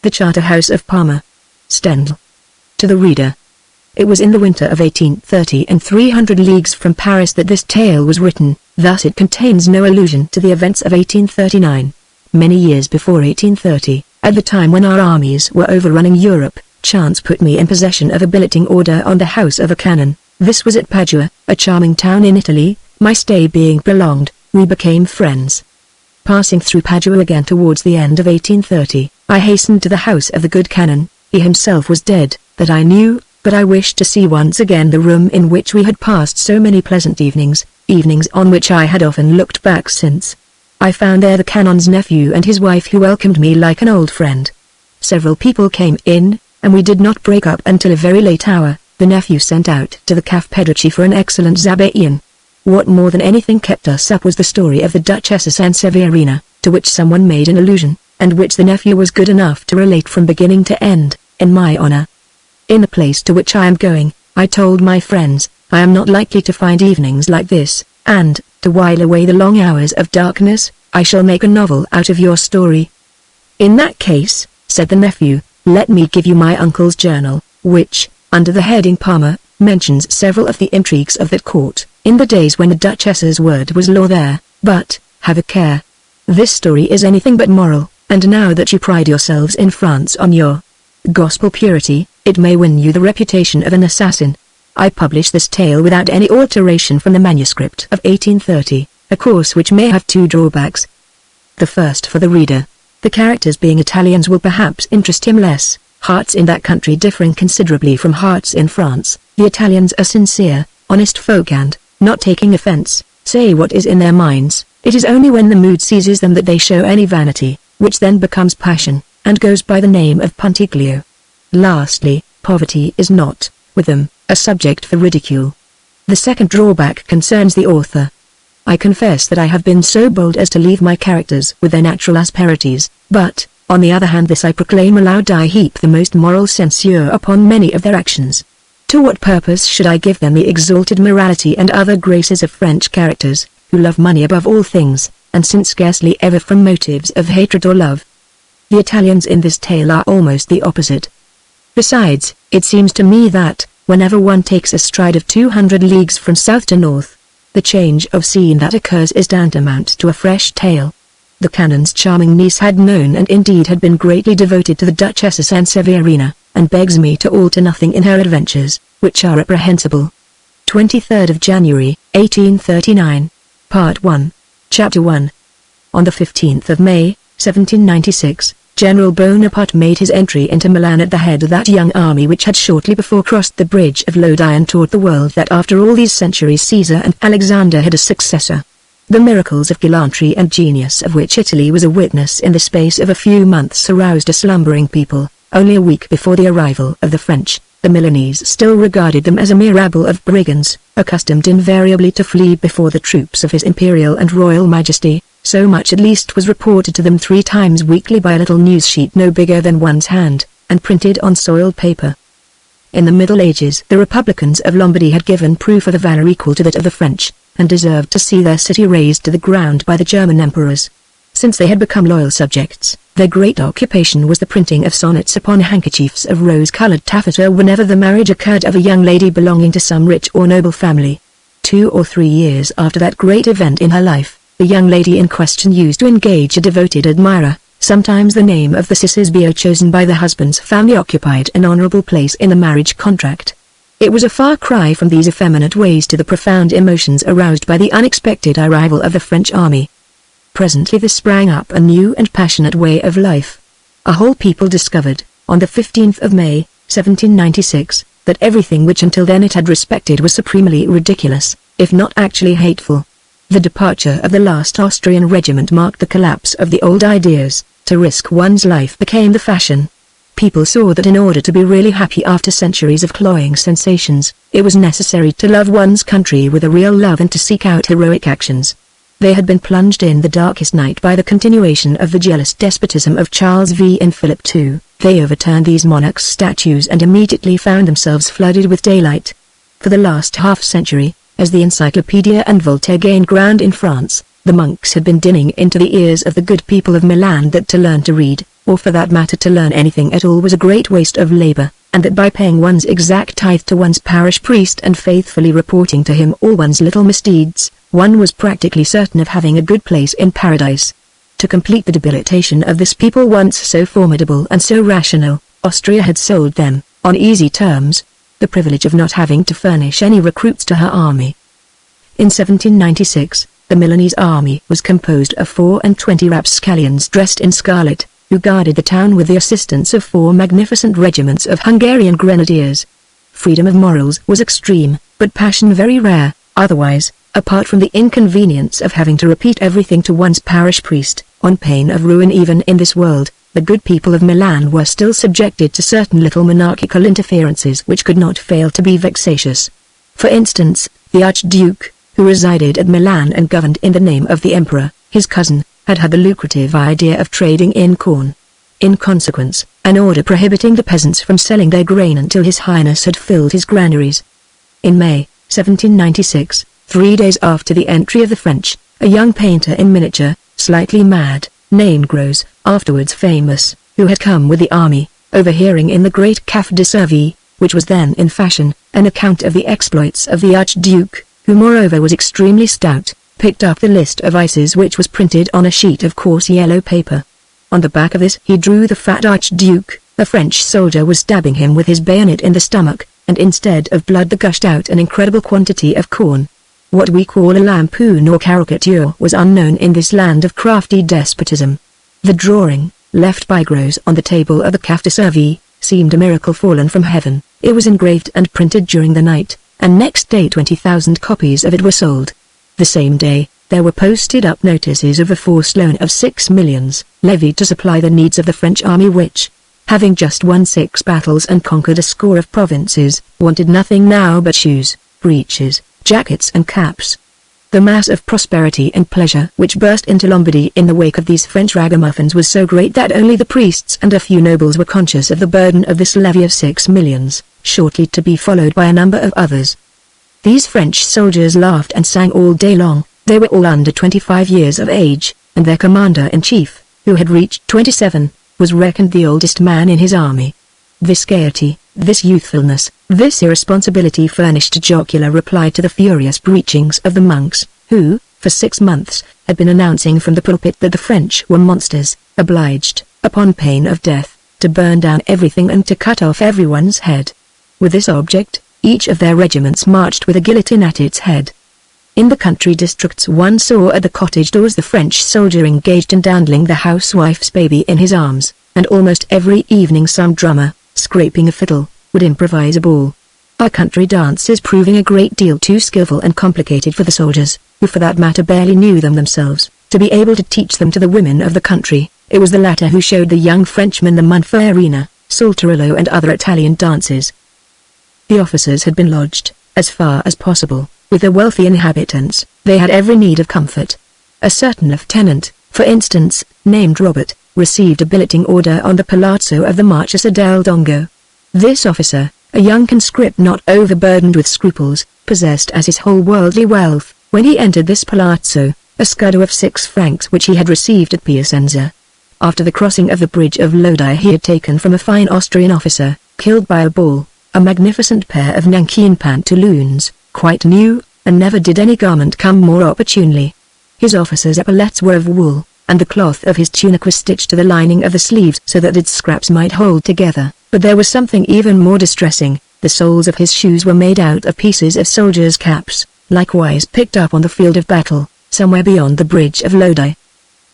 The Charterhouse of Parma. Stendhal. To the reader. It was in the winter of 1830 and 300 leagues from Paris that this tale was written, thus it contains no allusion to the events of 1839. Many years before 1830, at the time when our armies were overrunning Europe, chance put me in possession of a billeting order on the house of a canon. This was at Padua, a charming town in Italy. My stay being prolonged, we became friends. Passing through Padua again towards the end of 1830, I hastened to the house of the good canon. He himself was dead, that I knew, but I wished to see once again the room in which we had passed so many pleasant evenings, evenings on which I had often looked back since. I found there the canon's nephew and his wife, who welcomed me like an old friend. Several people came in, and we did not break up until a very late hour. The nephew sent out to the Cafe Pedrici for an excellent Zabaione. What more than anything kept us up was the story of the Duchess of Sanseverina, to which someone made an allusion, and which the nephew was good enough to relate from beginning to end, in my honor. In the place to which I am going, I told my friends, I am not likely to find evenings like this, and, to while away the long hours of darkness, I shall make a novel out of your story. In that case, said the nephew, let me give you my uncle's journal, which, under the heading Parma, mentions several of the intrigues of that court, in the days when the Duchess's word was law there. But, have a care. This story is anything but moral, and now that you pride yourselves in France on your gospel purity, it may win you the reputation of an assassin. I publish this tale without any alteration from the manuscript of 1830, a course which may have two drawbacks. The first for the reader. The characters being Italians will perhaps interest him less. Hearts in that country differing considerably from hearts in France, the Italians are sincere, honest folk and, not taking offense, say what is in their minds. It is only when the mood seizes them that they show any vanity, which then becomes passion, and goes by the name of puntiglio. Lastly, poverty is not, with them, a subject for ridicule. The second drawback concerns the author. I confess that I have been so bold as to leave my characters with their natural asperities, but, on the other hand, this I proclaim aloud, I heap the most moral censure upon many of their actions. To what purpose should I give them the exalted morality and other graces of French characters, who love money above all things, and sin scarcely ever from motives of hatred or love? The Italians in this tale are almost the opposite. Besides, it seems to me that, whenever one takes a stride of 200 leagues from south to north, the change of scene that occurs is tantamount to a fresh tale. The canon's charming niece had known and indeed had been greatly devoted to the Duchess of Sanseverina, and begs me to alter nothing in her adventures, which are reprehensible. 23rd of January, 1839. Part 1. Chapter 1. On the 15th of May, 1796, General Bonaparte made his entry into Milan at the head of that young army which had shortly before crossed the bridge of Lodi and taught the world that after all these centuries Caesar and Alexander had a successor. The miracles of gallantry and genius of which Italy was a witness in the space of a few months aroused a slumbering people. Only a week before the arrival of the French, the Milanese still regarded them as a mere rabble of brigands, accustomed invariably to flee before the troops of His Imperial and Royal Majesty. So much at least was reported to them 3 times weekly by a little news sheet no bigger than one's hand, and printed on soiled paper. In the Middle Ages the Republicans of Lombardy had given proof of a valor equal to that of the French, and deserved to see their city razed to the ground by the German emperors. Since they had become loyal subjects, their great occupation was the printing of sonnets upon handkerchiefs of rose-colored taffeta whenever the marriage occurred of a young lady belonging to some rich or noble family. 2 or 3 years after that great event in her life, the young lady in question used to engage a devoted admirer. Sometimes the name of the cicisbeo chosen by the husband's family occupied an honorable place in the marriage contract. It was a far cry from these effeminate ways to the profound emotions aroused by the unexpected arrival of the French army. Presently there sprang up a new and passionate way of life. A whole people discovered, on the 15th of May, 1796, that everything which until then it had respected was supremely ridiculous, if not actually hateful. The departure of the last Austrian regiment marked the collapse of the old ideas. To risk one's life became the fashion. People saw that in order to be really happy after centuries of cloying sensations, it was necessary to love one's country with a real love and to seek out heroic actions. They had been plunged in the darkest night by the continuation of the jealous despotism of Charles V and Philip II. They overturned these monarchs' statues and immediately found themselves flooded with daylight. For the last half-century, as the Encyclopedia and Voltaire gained ground in France, the monks had been dinning into the ears of the good people of Milan that to learn to read, or for that matter to learn anything at all, was a great waste of labor, and that by paying one's exact tithe to one's parish priest and faithfully reporting to him all one's little misdeeds, one was practically certain of having a good place in paradise. To complete the debilitation of this people once so formidable and so rational, Austria had sold them, on easy terms, the privilege of not having to furnish any recruits to her army. In 1796, the Milanese army was composed of 24 rapscallions dressed in scarlet, who guarded the town with the assistance of 4 magnificent regiments of Hungarian grenadiers. Freedom of morals was extreme, but passion very rare. Otherwise, apart from the inconvenience of having to repeat everything to one's parish priest, on pain of ruin even in this world, the good people of Milan were still subjected to certain little monarchical interferences which could not fail to be vexatious. For instance, the Archduke, who resided at Milan and governed in the name of the Emperor, his cousin, had the lucrative idea of trading in corn. In consequence, an order prohibiting the peasants from selling their grain until His Highness had filled his granaries. In May, 1796, 3 days after the entry of the French, a young painter in miniature, slightly mad, named Gros, afterwards famous, who had come with the army, overhearing in the great Café de Servie, which was then in fashion, an account of the exploits of the Archduke, who moreover was extremely stout, picked up the list of vices which was printed on a sheet of coarse yellow paper. On the back of this he drew the fat Archduke. A French soldier was stabbing him with his bayonet in the stomach, and instead of blood there gushed out an incredible quantity of corn. What we call a lampoon or caricature was unknown in this land of crafty despotism. The drawing, left by Gros on the table of the Café de Servie, seemed a miracle fallen from heaven. It was engraved and printed during the night, and next day 20,000 copies of it were sold. The same day, there were posted up notices of a forced loan of 6 millions, levied to supply the needs of the French army which, having just won 6 battles and conquered a score of provinces, wanted nothing now but shoes, breeches, jackets and caps. The mass of prosperity and pleasure which burst into Lombardy in the wake of these French ragamuffins was so great that only the priests and a few nobles were conscious of the burden of this levy of 6 millions, shortly to be followed by a number of others. These French soldiers laughed and sang all day long. They were all under 25 years of age, and their commander-in-chief, who had reached 27, was reckoned the oldest man in his army. This gaiety, this youthfulness, this irresponsibility furnished a jocular reply to the furious preachings of the monks, who, for 6 months, had been announcing from the pulpit that the French were monsters, obliged, upon pain of death, to burn down everything and to cut off everyone's head. With this object, each of their regiments marched with a guillotine at its head. In the country districts one saw at the cottage doors the French soldier engaged in dandling the housewife's baby in his arms, and almost every evening some drummer, scraping a fiddle, would improvise a ball. Our country dances proving a great deal too skillful and complicated for the soldiers, who for that matter barely knew them themselves, to be able to teach them to the women of the country. It was the latter who showed the young Frenchman the Monferrina, Saltarello and other Italian dances. The officers had been lodged, as far as possible, with the wealthy inhabitants. They had every need of comfort. A certain lieutenant, for instance, named Robert, received a billeting order on the palazzo of the Marchesa del Dongo. This officer, a young conscript not overburdened with scruples, possessed as his whole worldly wealth, when he entered this palazzo, a scudo of 6 francs which he had received at Piacenza. After the crossing of the bridge of Lodi he had taken from a fine Austrian officer, killed by a ball, a magnificent pair of nankeen pantaloons, quite new, and never did any garment come more opportunely. His officer's epaulets were of wool, and the cloth of his tunic was stitched to the lining of the sleeves so that its scraps might hold together. But there was something even more distressing. The soles of his shoes were made out of pieces of soldiers' caps, likewise picked up on the field of battle, somewhere beyond the bridge of Lodi.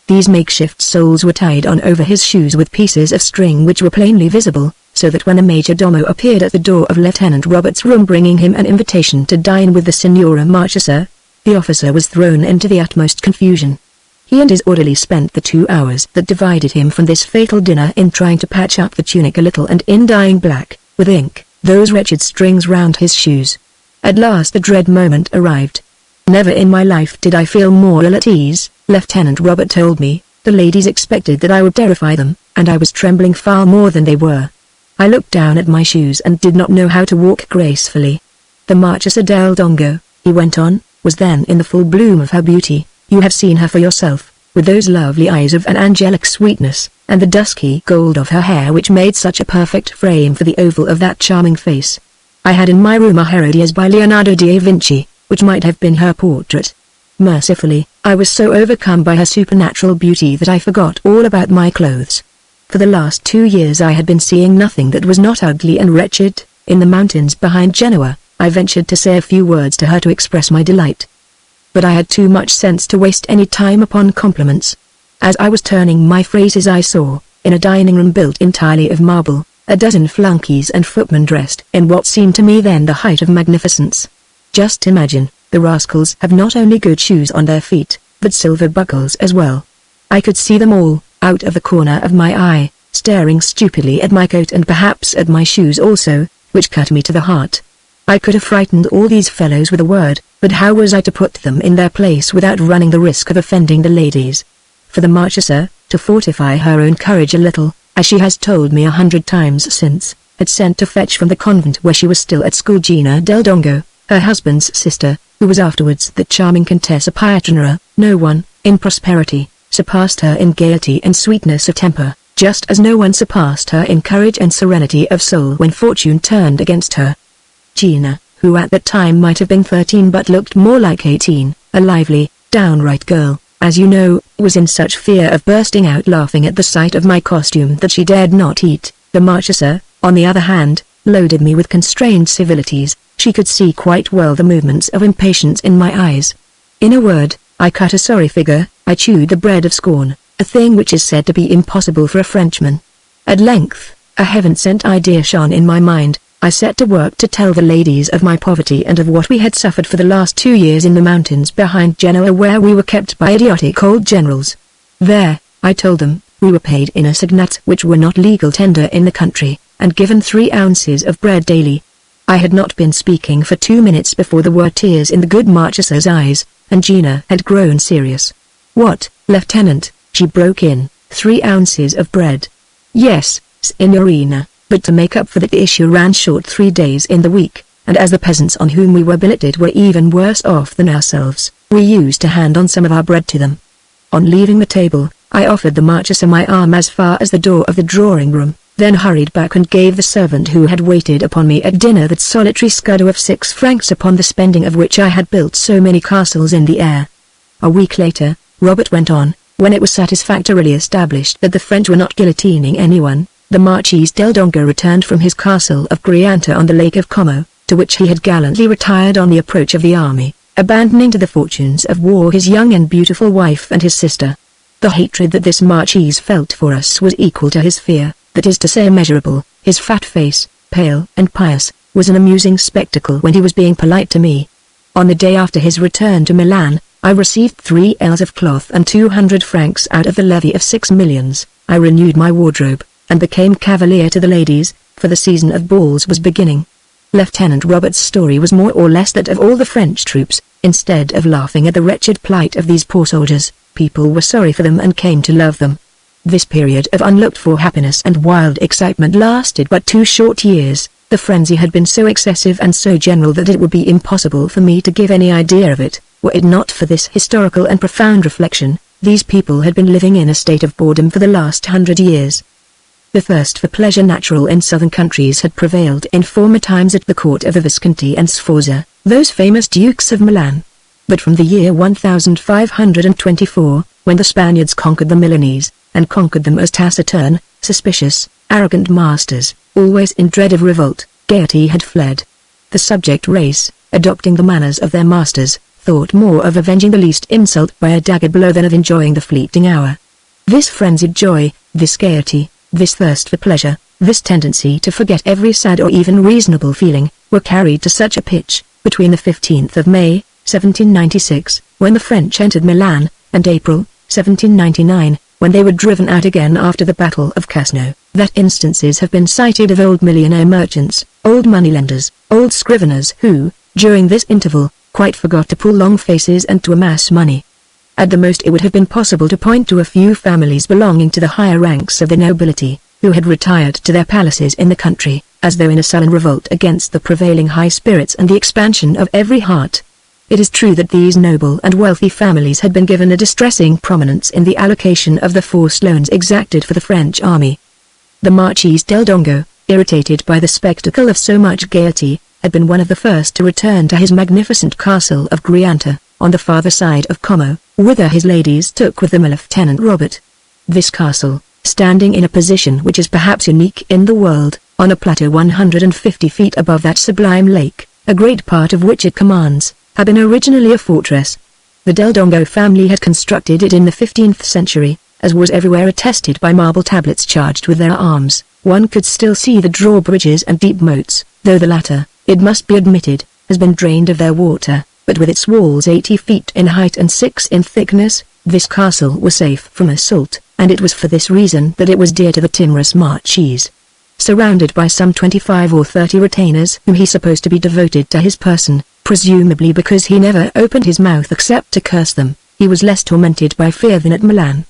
These makeshift soles were tied on over his shoes with pieces of string which were plainly visible, so that when the major domo appeared at the door of Lieutenant Robert's room bringing him an invitation to dine with the Signora Marchesa, the officer was thrown into the utmost confusion. He and his orderly spent the 2 hours that divided him from this fatal dinner in trying to patch up the tunic a little and in dyeing black, with ink, those wretched strings round his shoes. At last the dread moment arrived. Never in my life did I feel more ill at ease, Lieutenant Robert told me. The ladies expected that I would terrify them, and I was trembling far more than they were. I looked down at my shoes and did not know how to walk gracefully. The Marchesa del Dongo, he went on, was then in the full bloom of her beauty. You have seen her for yourself. with those lovely eyes of an angelic sweetness, and the dusky gold of her hair which made such a perfect frame for the oval of that charming face. I had in my room a Herodias by Leonardo da Vinci, which might have been her portrait. Mercifully, I was so overcome by her supernatural beauty that I forgot all about my clothes. For the last 2 years I had been seeing nothing that was not ugly and wretched. In the mountains behind Genoa, I ventured to say a few words to her to express my delight. But I had too much sense to waste any time upon compliments. As I was turning my phrases I saw, in a dining room built entirely of marble, a dozen flunkies and footmen dressed in what seemed to me then the height of magnificence. Just imagine, the rascals have not only good shoes on their feet, but silver buckles as well. I could see them all, out of the corner of my eye, staring stupidly at my coat and perhaps at my shoes also, which cut me to the heart. I could have frightened all these fellows with a word, but how was I to put them in their place without running the risk of offending the ladies? For the Marchesa, to fortify her own courage a little, as she has told me 100 times since, had sent to fetch from the convent where she was still at school Gina del Dongo, her husband's sister, who was afterwards the charming Contessa Pietranera. No one, in prosperity, surpassed her in gaiety and sweetness of temper, just as no one surpassed her in courage and serenity of soul when fortune turned against her. Gina, who at that time might have been 13 but looked more like 18, a lively, downright girl, as you know, was in such fear of bursting out laughing at the sight of my costume that she dared not eat. The Marchesa, on the other hand, loaded me with constrained civilities. She could see quite well the movements of impatience in my eyes. In a word, I cut a sorry figure, I chewed the bread of scorn, a thing which is said to be impossible for a Frenchman. At length, a heaven-sent idea shone in my mind. I set to work to tell the ladies of my poverty and of what we had suffered for the last 2 years in the mountains behind Genoa where we were kept by idiotic old generals. There, I told them, we were paid in assignats which were not legal tender in the country, and given 3 ounces of bread daily. I had not been speaking for 2 minutes before there were tears in the good Marchesa's eyes, and Gina had grown serious. "What, Lieutenant," she broke in, 3 ounces of bread? "Yes, Signorina, but to make up for that the issue ran short 3 days in the week, and as the peasants on whom we were billeted were even worse off than ourselves, we used to hand on some of our bread to them." On leaving the table, I offered the Marchesa my arm as far as the door of the drawing-room, then hurried back and gave the servant who had waited upon me at dinner that solitary scudo of 6 francs upon the spending of which I had built so many castles in the air. A week later, Robert went on, when it was satisfactorily established that the French were not guillotining anyone, the Marchese del Dongo returned from his castle of Grianta on the Lake of Como, to which he had gallantly retired on the approach of the army, abandoning to the fortunes of war his young and beautiful wife and his sister. The hatred that this Marchese felt for us was equal to his fear, that is to say immeasurable. His fat face, pale and pious, was an amusing spectacle when he was being polite to me. On the day after his return to Milan, I received 3 ells of cloth and 200 francs out of the levy of 6 millions. I renewed my wardrobe, and became cavalier to the ladies, for the season of balls was beginning. Lieutenant Robert's story was more or less that of all the French troops. Instead of laughing at the wretched plight of these poor soldiers, people were sorry for them and came to love them. This period of unlooked-for happiness and wild excitement lasted but 2 short years. The frenzy had been so excessive and so general that it would be impossible for me to give any idea of it, were it not for this historical and profound reflection. These people had been living in a state of boredom for the last 100 years. The thirst for pleasure natural in southern countries had prevailed in former times at the court of the Visconti and Sforza, those famous dukes of Milan. But from the year 1524, when the Spaniards conquered the Milanese, and conquered them as taciturn, suspicious, arrogant masters, always in dread of revolt, gaiety had fled. The subject race, adopting the manners of their masters, thought more of avenging the least insult by a dagger blow than of enjoying the fleeting hour. This frenzied joy, this gaiety, this thirst for pleasure, this tendency to forget every sad or even reasonable feeling, were carried to such a pitch, between the 15th of May, 1796, when the French entered Milan, and April, 1799, when they were driven out again after the Battle of Casno, that instances have been cited of old millionaire merchants, old moneylenders, old scriveners who, during this interval, quite forgot to pull long faces and to amass money. At the most it would have been possible to point to a few families belonging to the higher ranks of the nobility, who had retired to their palaces in the country, as though in a sullen revolt against the prevailing high spirits and the expansion of every heart. It is true that these noble and wealthy families had been given a distressing prominence in the allocation of the forced loans exacted for the French army. The Marchese del Dongo, irritated by the spectacle of so much gaiety, had been one of the first to return to his magnificent castle of Grianta, on the farther side of Como, whither his ladies took with them a Lieutenant Robert. This castle, standing in a position which is perhaps unique in the world, on a plateau 150 feet above that sublime lake, a great part of which it commands, had been originally a fortress. The Del Dongo family had constructed it in the 15th century, as was everywhere attested by marble tablets charged with their arms. One could still see the drawbridges and deep moats, though the latter, it must be admitted, has been drained of their water, but with its walls 80 feet in height and 6 in thickness, this castle was safe from assault, and it was for this reason that it was dear to the timorous Marchese. Surrounded by some 25 or 30 retainers whom he supposed to be devoted to his person, presumably because he never opened his mouth except to curse them, he was less tormented by fear than at Milan.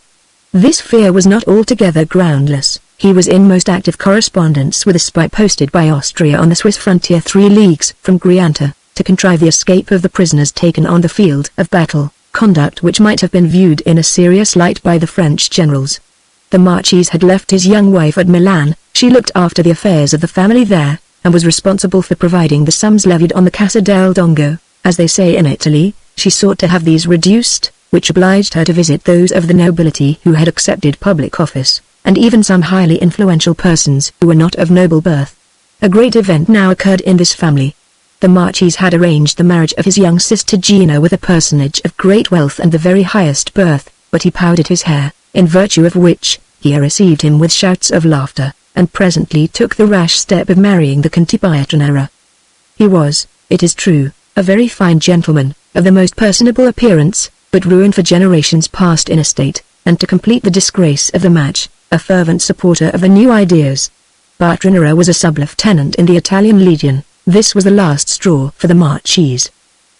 This fear was not altogether groundless. He was in most active correspondence with a spy posted by Austria on the Swiss frontier 3 leagues from Grianta, to contrive the escape of the prisoners taken on the field of battle, conduct which might have been viewed in a serious light by the French generals. The Marchese had left his young wife at Milan. She looked after the affairs of the family there, and was responsible for providing the sums levied on the Casa del Dongo. As they say in Italy, she sought to have these reduced, which obliged her to visit those of the nobility who had accepted public office, and even some highly influential persons who were not of noble birth. A great event now occurred in this family. The Marchese had arranged the marriage of his young sister Gina with a personage of great wealth and the very highest birth, but he powdered his hair, in virtue of which, he received him with shouts of laughter, and presently took the rash step of marrying the Conte Pietranera. He was, it is true, a very fine gentleman, of the most personable appearance, but ruined for generations past in estate, and to complete the disgrace of the match, a fervent supporter of the new ideas. Pietranera was a sub-lieutenant in the Italian Legion. This was the last straw for the Marchese.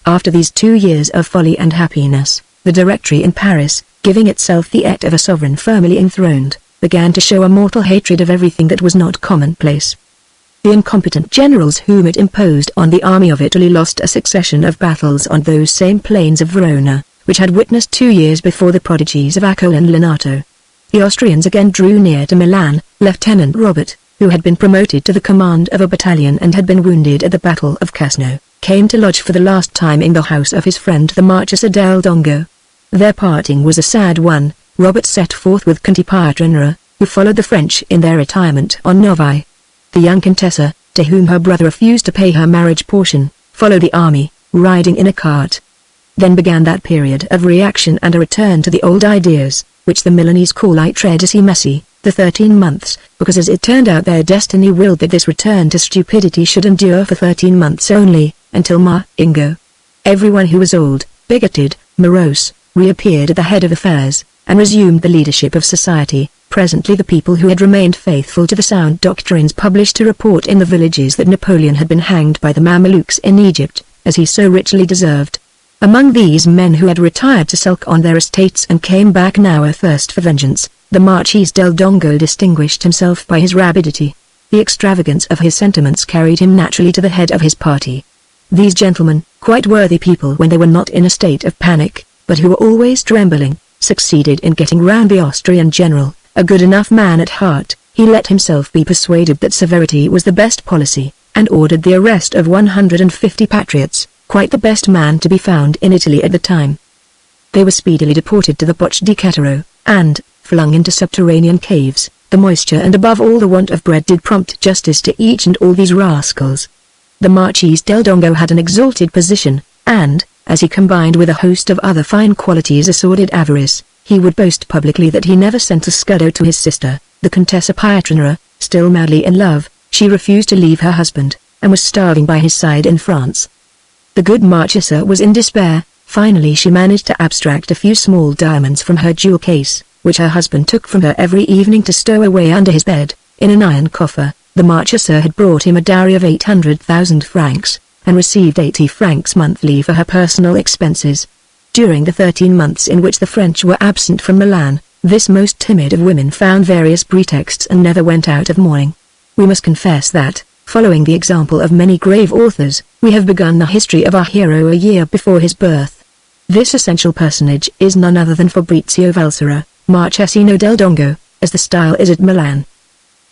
After these 2 years of folly and happiness, the Directory in Paris, giving itself the act of a sovereign firmly enthroned, began to show a mortal hatred of everything that was not commonplace. The incompetent generals whom it imposed on the army of Italy lost a succession of battles on those same plains of Verona, which had witnessed 2 years before the prodigies of Acco and Lenato. The Austrians again drew near to Milan. Lieutenant Robert, who had been promoted to the command of a battalion and had been wounded at the Battle of Casno, came to lodge for the last time in the house of his friend the Marchese del Dongo. Their parting was a sad one. Robert set forth with Conte Pietranera, who followed the French in their retirement on Novi. The young Contessa, to whom her brother refused to pay her marriage portion, followed the army, riding in a cart. Then began that period of reaction and a return to the old ideas, which the Milanese call I tredicii mesi, the 13 months, because as it turned out their destiny willed that this return to stupidity should endure for 13 months only, until Ingo. Everyone who was old, bigoted, morose, reappeared at the head of affairs, and resumed the leadership of society. Presently the people who had remained faithful to the sound doctrines published a report in the villages that Napoleon had been hanged by the Mamelukes in Egypt, as he so richly deserved. Among these men who had retired to sulk on their estates and came back now athirst for vengeance, the Marchese del Dongo distinguished himself by his rapidity. The extravagance of his sentiments carried him naturally to the head of his party. These gentlemen, quite worthy people when they were not in a state of panic, but who were always trembling, succeeded in getting round the Austrian general. A good enough man at heart, he let himself be persuaded that severity was the best policy, and ordered the arrest of 150 patriots, quite the best man to be found in Italy at the time. They were speedily deported to the Poche di Cattaro, and, flung into subterranean caves. The moisture and above all the want of bread did prompt justice to each and all these rascals. The Marchese del Dongo had an exalted position, and, as he combined with a host of other fine qualities a sordid avarice, he would boast publicly that he never sent a scudo to his sister, the Contessa Pietranera, still madly in love. She refused to leave her husband, and was starving by his side in France. The good Marchesa was in despair. Finally she managed to abstract a few small diamonds from her jewel case, which her husband took from her every evening to stow away under his bed, in an iron coffer. The Marchesa had brought him a dowry of 800,000 francs, and received 80 francs monthly for her personal expenses. During the 13 months in which the French were absent from Milan, this most timid of women found various pretexts and never went out of mourning. We must confess that, Following the example of many grave authors, we have begun the history of our hero a year before his birth. This essential personage is none other than Fabrizio Valsera, Marchesino del Dongo, as the style is at Milan.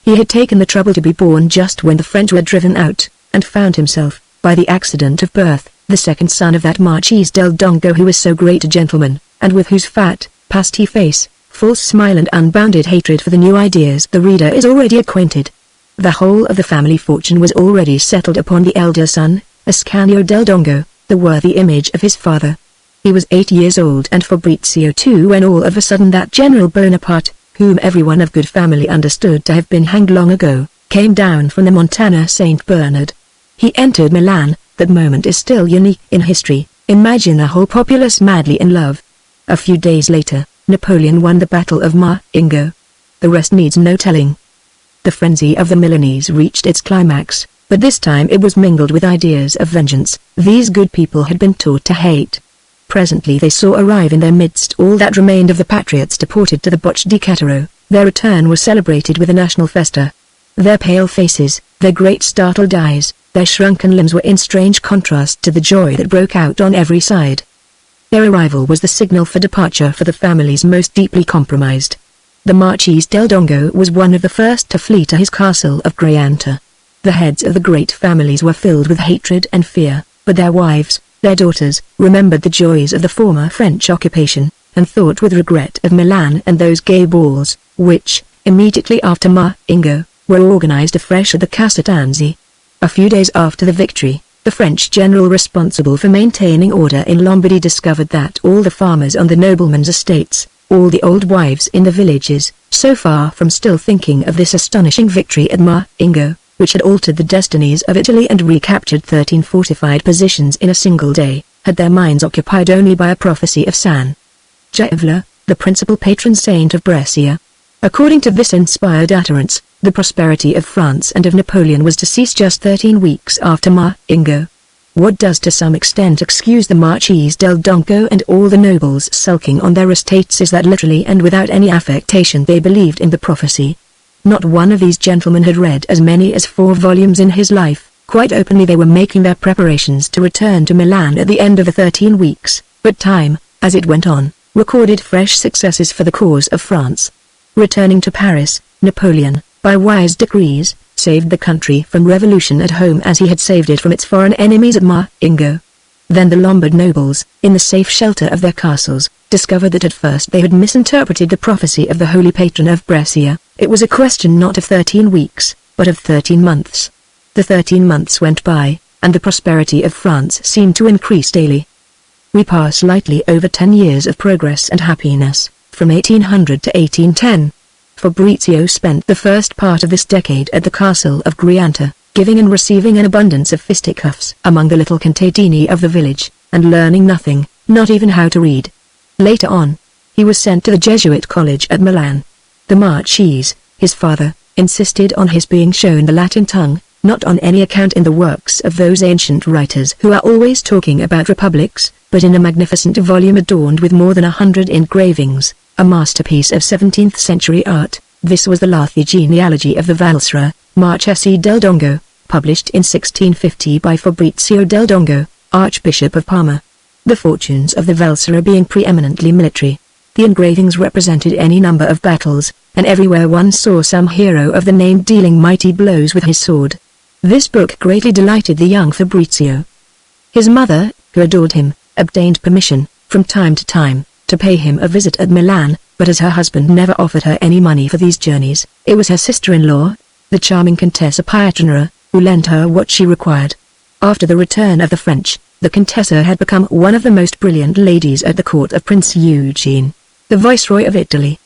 He had taken the trouble to be born just when the French were driven out, and found himself, by the accident of birth, the second son of that Marchese del Dongo who was so great a gentleman, and with whose fat, pasty face, false smile and unbounded hatred for the new ideas the reader is already acquainted. The whole of the family fortune was already settled upon the elder son, Ascanio del Dongo, the worthy image of his father. He was 8 years old and Fabrizio too when all of a sudden that General Bonaparte, whom everyone of good family understood to have been hanged long ago, came down from the Montana St. Bernard. He entered Milan. That moment is still unique in history. Imagine the whole populace madly in love. A few days later, Napoleon won the Battle of Marengo. The rest needs no telling. The frenzy of the Milanese reached its climax, but this time it was mingled with ideas of vengeance. These good people had been taught to hate. Presently they saw arrive in their midst all that remained of the patriots deported to the Bocca di Cataro. Their return was celebrated with a national festa. Their pale faces, their great startled eyes, their shrunken limbs were in strange contrast to the joy that broke out on every side. Their arrival was the signal for departure for the families most deeply compromised. The Marchese del Dongo was one of the first to flee to his castle of Grianta. The heads of the great families were filled with hatred and fear, but their wives, their daughters, remembered the joys of the former French occupation, and thought with regret of Milan and those gay balls, which, immediately after Marengo, were organized afresh at the Casatanzi. A few days after the victory, the French general responsible for maintaining order in Lombardy discovered that all the farmers on the noblemen's estates, all the old wives in the villages, so far from still thinking of this astonishing victory at Marengo, which had altered the destinies of Italy and recaptured 13 fortified positions in a single day, had their minds occupied only by a prophecy of San Giovla, the principal patron saint of Brescia. According to this inspired utterance, the prosperity of France and of Napoleon was to cease just 13 weeks after Marengo. What does to some extent excuse the Marchese del Dongo and all the nobles sulking on their estates is that literally and without any affectation they believed in the prophecy. Not one of these gentlemen had read as many as 4 volumes in his life. Quite openly they were making their preparations to return to Milan at the end of the 13 weeks, but time, as it went on, recorded fresh successes for the cause of France. Returning to Paris, Napoleon, by wise decrees, saved the country from revolution at home as he had saved it from its foreign enemies at Marengo. Then the Lombard nobles, in the safe shelter of their castles, discovered that at first they had misinterpreted the prophecy of the holy patron of Brescia. It was a question not of 13 weeks, but of 13 months. The 13 months went by, and the prosperity of France seemed to increase daily. We pass lightly over 10 years of progress and happiness, from 1800 to 1810. Fabrizio spent the first part of this decade at the castle of Grianta, giving and receiving an abundance of fisticuffs among the little contadini of the village, and learning nothing, not even how to read. Later on, he was sent to the Jesuit college at Milan. The Marchese, his father, insisted on his being shown the Latin tongue, not on any account in the works of those ancient writers who are always talking about republics, but in a magnificent volume adorned with more than 100 engravings, a masterpiece of 17th century art. This was the Lathi genealogy of the Valsera, Marchesi del Dongo, published in 1650 by Fabrizio del Dongo, Archbishop of Parma. The fortunes of the Valsera being preeminently military. The engravings represented any number of battles, and everywhere one saw some hero of the name dealing mighty blows with his sword. This book greatly delighted the young Fabrizio. His mother, who adored him, obtained permission, from time to time, to pay him a visit at Milan, but as her husband never offered her any money for these journeys, it was her sister-in-law, the charming Contessa Pietranera, who lent her what she required. After the return of the French, the Contessa had become one of the most brilliant ladies at the court of Prince Eugene, the Viceroy of Italy.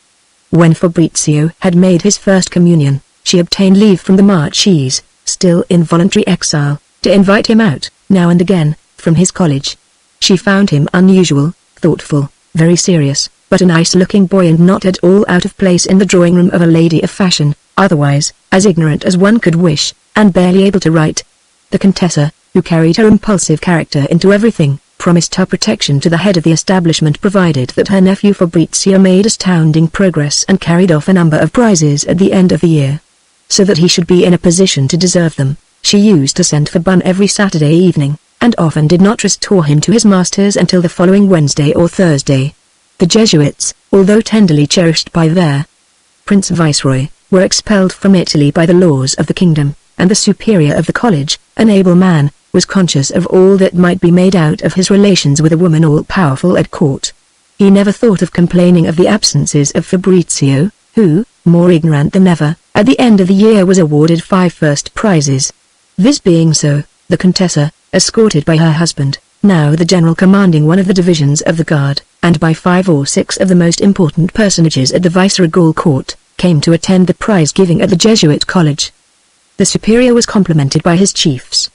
When Fabrizio had made his first communion, she obtained leave from the Marchese, still in voluntary exile, to invite him out, now and again, from his college. She found him unusual, thoughtful, very serious, but a nice-looking boy and not at all out of place in the drawing-room of a lady of fashion, otherwise, as ignorant as one could wish, and barely able to write. The Contessa, who carried her impulsive character into everything, promised her protection to the head of the establishment provided that her nephew Fabrizio made astounding progress and carried off a number of prizes at the end of the year. So that he should be in a position to deserve them, She used to send for Bun every Saturday evening, and often did not restore him to his masters until the following Wednesday or Thursday. The Jesuits, although tenderly cherished by their Prince Viceroy, were expelled from Italy by the laws of the kingdom, and the superior of the college, an able man, was conscious of all that might be made out of his relations with a woman all-powerful at court. He never thought of complaining of the absences of Fabrizio, who, more ignorant than ever, at the end of the year was awarded 5 first prizes. This being so, the Contessa, escorted by her husband, now the general commanding one of the divisions of the guard, and by 5 or 6 of the most important personages at the viceregal court, came to attend the prize-giving at the Jesuit college. The superior was complimented by his chiefs.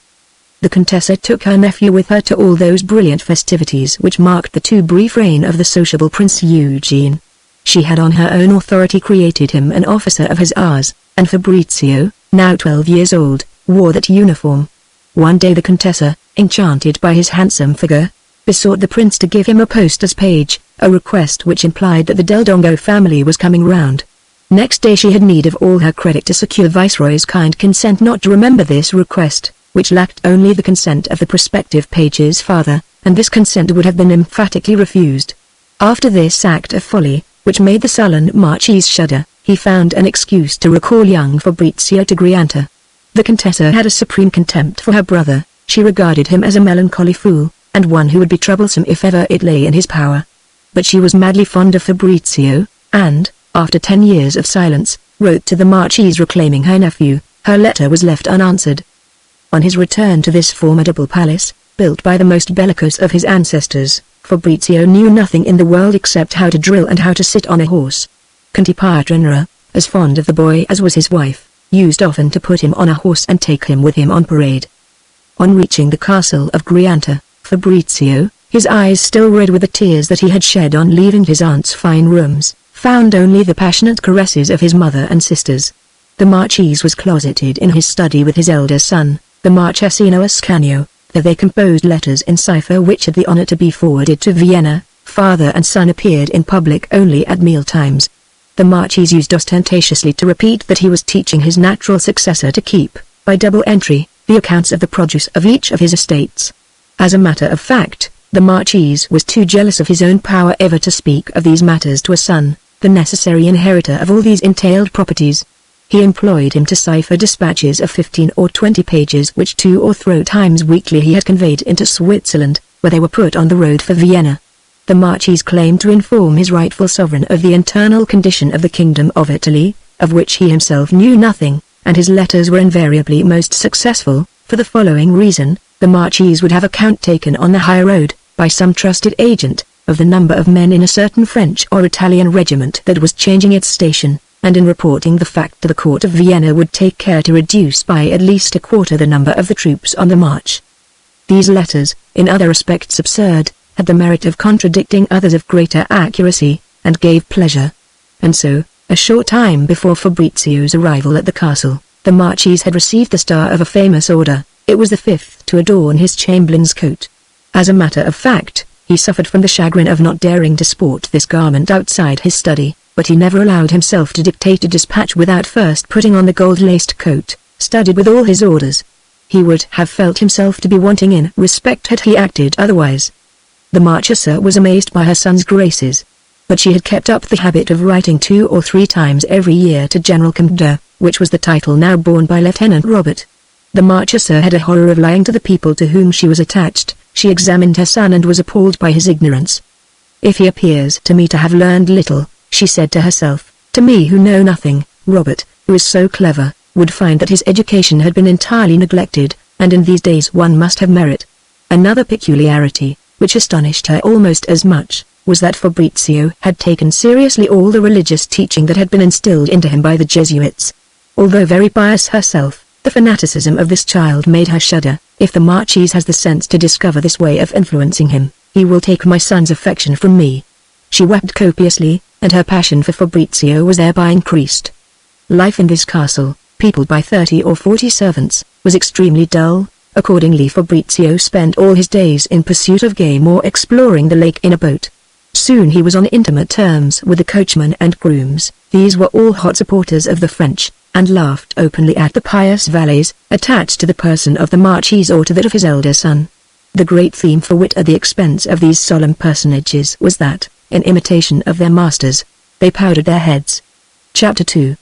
The Contessa took her nephew with her to all those brilliant festivities which marked the too brief reign of the sociable Prince Eugene. She had on her own authority created him an officer of hussars, and Fabrizio, now 12 years old, wore that uniform. One day the Contessa, enchanted by his handsome figure, besought the prince to give him a post as page, a request which implied that the Del Dongo family was coming round. Next day she had need of all her credit to secure Viceroy's kind consent not to remember this request, which lacked only the consent of the prospective page's father, and this consent would have been emphatically refused. After this act of folly, which made the sullen Marchese shudder, he found an excuse to recall young Fabrizio to Grianta. The Contessa had a supreme contempt for her brother. She regarded him as a melancholy fool, and one who would be troublesome if ever it lay in his power. But she was madly fond of Fabrizio, and, after 10 years of silence, wrote to the Marchese reclaiming her nephew. Her letter was left unanswered. On his return to this formidable palace, built by the most bellicose of his ancestors, Fabrizio knew nothing in the world except how to drill and how to sit on a horse. Conte Pietranera, as fond of the boy as was his wife, used often to put him on a horse and take him with him on parade. On reaching the castle of Grianta, Fabrizio, his eyes still red with the tears that he had shed on leaving his aunt's fine rooms, found only the passionate caresses of his mother and sisters. The Marchese was closeted in his study with his elder son, the Marchesino Ascanio, there they composed letters in cipher which had the honor to be forwarded to Vienna. Father and son appeared in public only at mealtimes. The Marchese used ostentatiously to repeat that he was teaching his natural successor to keep, by double entry, the accounts of the produce of each of his estates. As a matter of fact, the Marchese was too jealous of his own power ever to speak of these matters to a son, the necessary inheritor of all these entailed properties. He employed him to cipher dispatches of 15 or 20 pages which 2 or 3 times weekly he had conveyed into Switzerland, where they were put on the road for Vienna. The Marchese claimed to inform his rightful sovereign of the internal condition of the Kingdom of Italy, of which he himself knew nothing, and his letters were invariably most successful, for the following reason: the Marchese would have account taken on the high road, by some trusted agent, of the number of men in a certain French or Italian regiment that was changing its station, and in reporting the fact to the court of Vienna would take care to reduce by at least a quarter the number of the troops on the march. These letters, in other respects absurd, had the merit of contradicting others of greater accuracy, and gave pleasure. And so, a short time before Fabrizio's arrival at the castle, the Marchese had received the star of a famous order. It was the 5th to adorn his chamberlain's coat. As a matter of fact, he suffered from the chagrin of not daring to sport this garment outside his study, but he never allowed himself to dictate a dispatch without first putting on the gold-laced coat, studded with all his orders. He would have felt himself to be wanting in respect had he acted otherwise. The Marchesa was amazed by her son's graces, but she had kept up the habit of writing 2 or 3 times every year to General Comte, which was the title now borne by Lieutenant Robert. The Marchesa had a horror of lying to the people to whom she was attached. She examined her son and was appalled by his ignorance. "If he appears to me to have learned little," she said to herself, "to me who know nothing, Robert, who is so clever, would find that his education had been entirely neglected, and in these days one must have merit." Another peculiarity, which astonished her almost as much, was that Fabrizio had taken seriously all the religious teaching that had been instilled into him by the Jesuits. Although very pious herself, the fanaticism of this child made her shudder. "If the Marchese has the sense to discover this way of influencing him, he will take my son's affection from me." She wept copiously, and her passion for Fabrizio was thereby increased. Life in this castle, peopled by 30 or 40 servants, was extremely dull. Accordingly Fabrizio spent all his days in pursuit of game or exploring the lake in a boat. Soon he was on intimate terms with the coachmen and grooms. These were all hot supporters of the French, and laughed openly at the pious valets attached to the person of the Marquis or to that of his elder son. The great theme for wit at the expense of these solemn personages was that, in imitation of their masters, they powdered their heads. Chapter 2.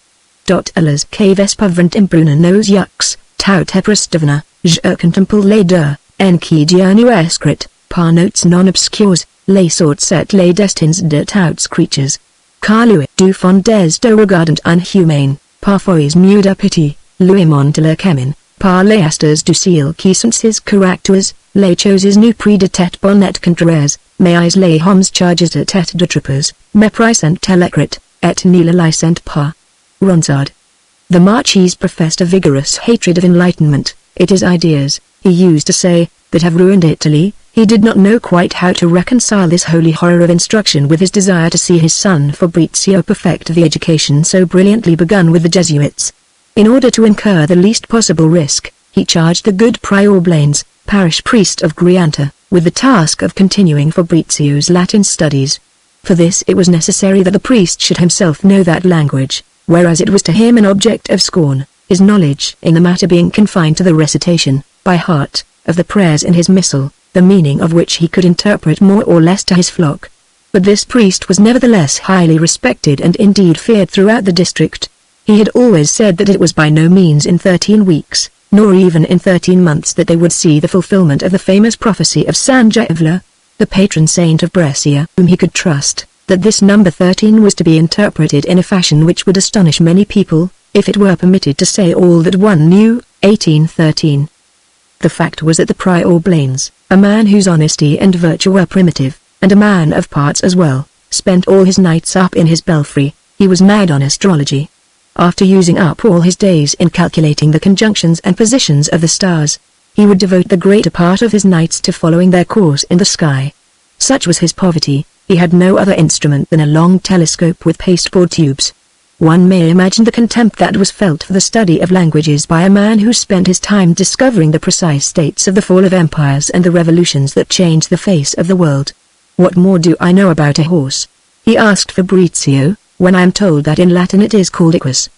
Alles caves pavrant imbrunen nos jux, tout eprestivna, je contemple les deux, en qui dianu escrit, par notes non obscures, les sorts et les destins de toutes creatures. Car lui du fond des de regardant inhumain, parfois mieux de pity, lui monte le chemin, par les asters du ciel qui sont ses caractères, les choses nous prix de tête bonnet contraires, mais les hommes charges de tête de troupes, méprisant l'écrit, et ne le licent pas. Ronsard. The Marquis professed a vigorous hatred of enlightenment. It is ideas, he used to say, that have ruined Italy. He did not know quite how to reconcile this holy horror of instruction with his desire to see his son Fabrizio perfect the education so brilliantly begun with the Jesuits. In order to incur the least possible risk, he charged the good Prior Blanes, parish priest of Grianta, with the task of continuing Fabrizio's Latin studies. For this it was necessary that the priest should himself know that language, whereas it was to him an object of scorn, his knowledge in the matter being confined to the recitation, by heart, of the prayers in his missal, the meaning of which he could interpret more or less to his flock. But this priest was nevertheless highly respected and indeed feared throughout the district. He had always said that it was by no means in 13 weeks, nor even in 13 months that they would see the fulfillment of the famous prophecy of San Giovla, the patron saint of Brescia, whom he could trust, that this number 13 was to be interpreted in a fashion which would astonish many people, if it were permitted to say all that one knew. 1813. The fact was that the Prior Blanes, a man whose honesty and virtue were primitive, and a man of parts as well, spent all his nights up in his belfry. He was mad on astrology. After using up all his days in calculating the conjunctions and positions of the stars, he would devote the greater part of his nights to following their course in the sky. Such was his poverty, he had no other instrument than a long telescope with pasteboard tubes. One may imagine the contempt that was felt for the study of languages by a man who spent his time discovering the precise dates of the fall of empires and the revolutions that changed the face of the world. "What more do I know about a horse?" he asked Fabrizio, "when I am told that in Latin it is called equus."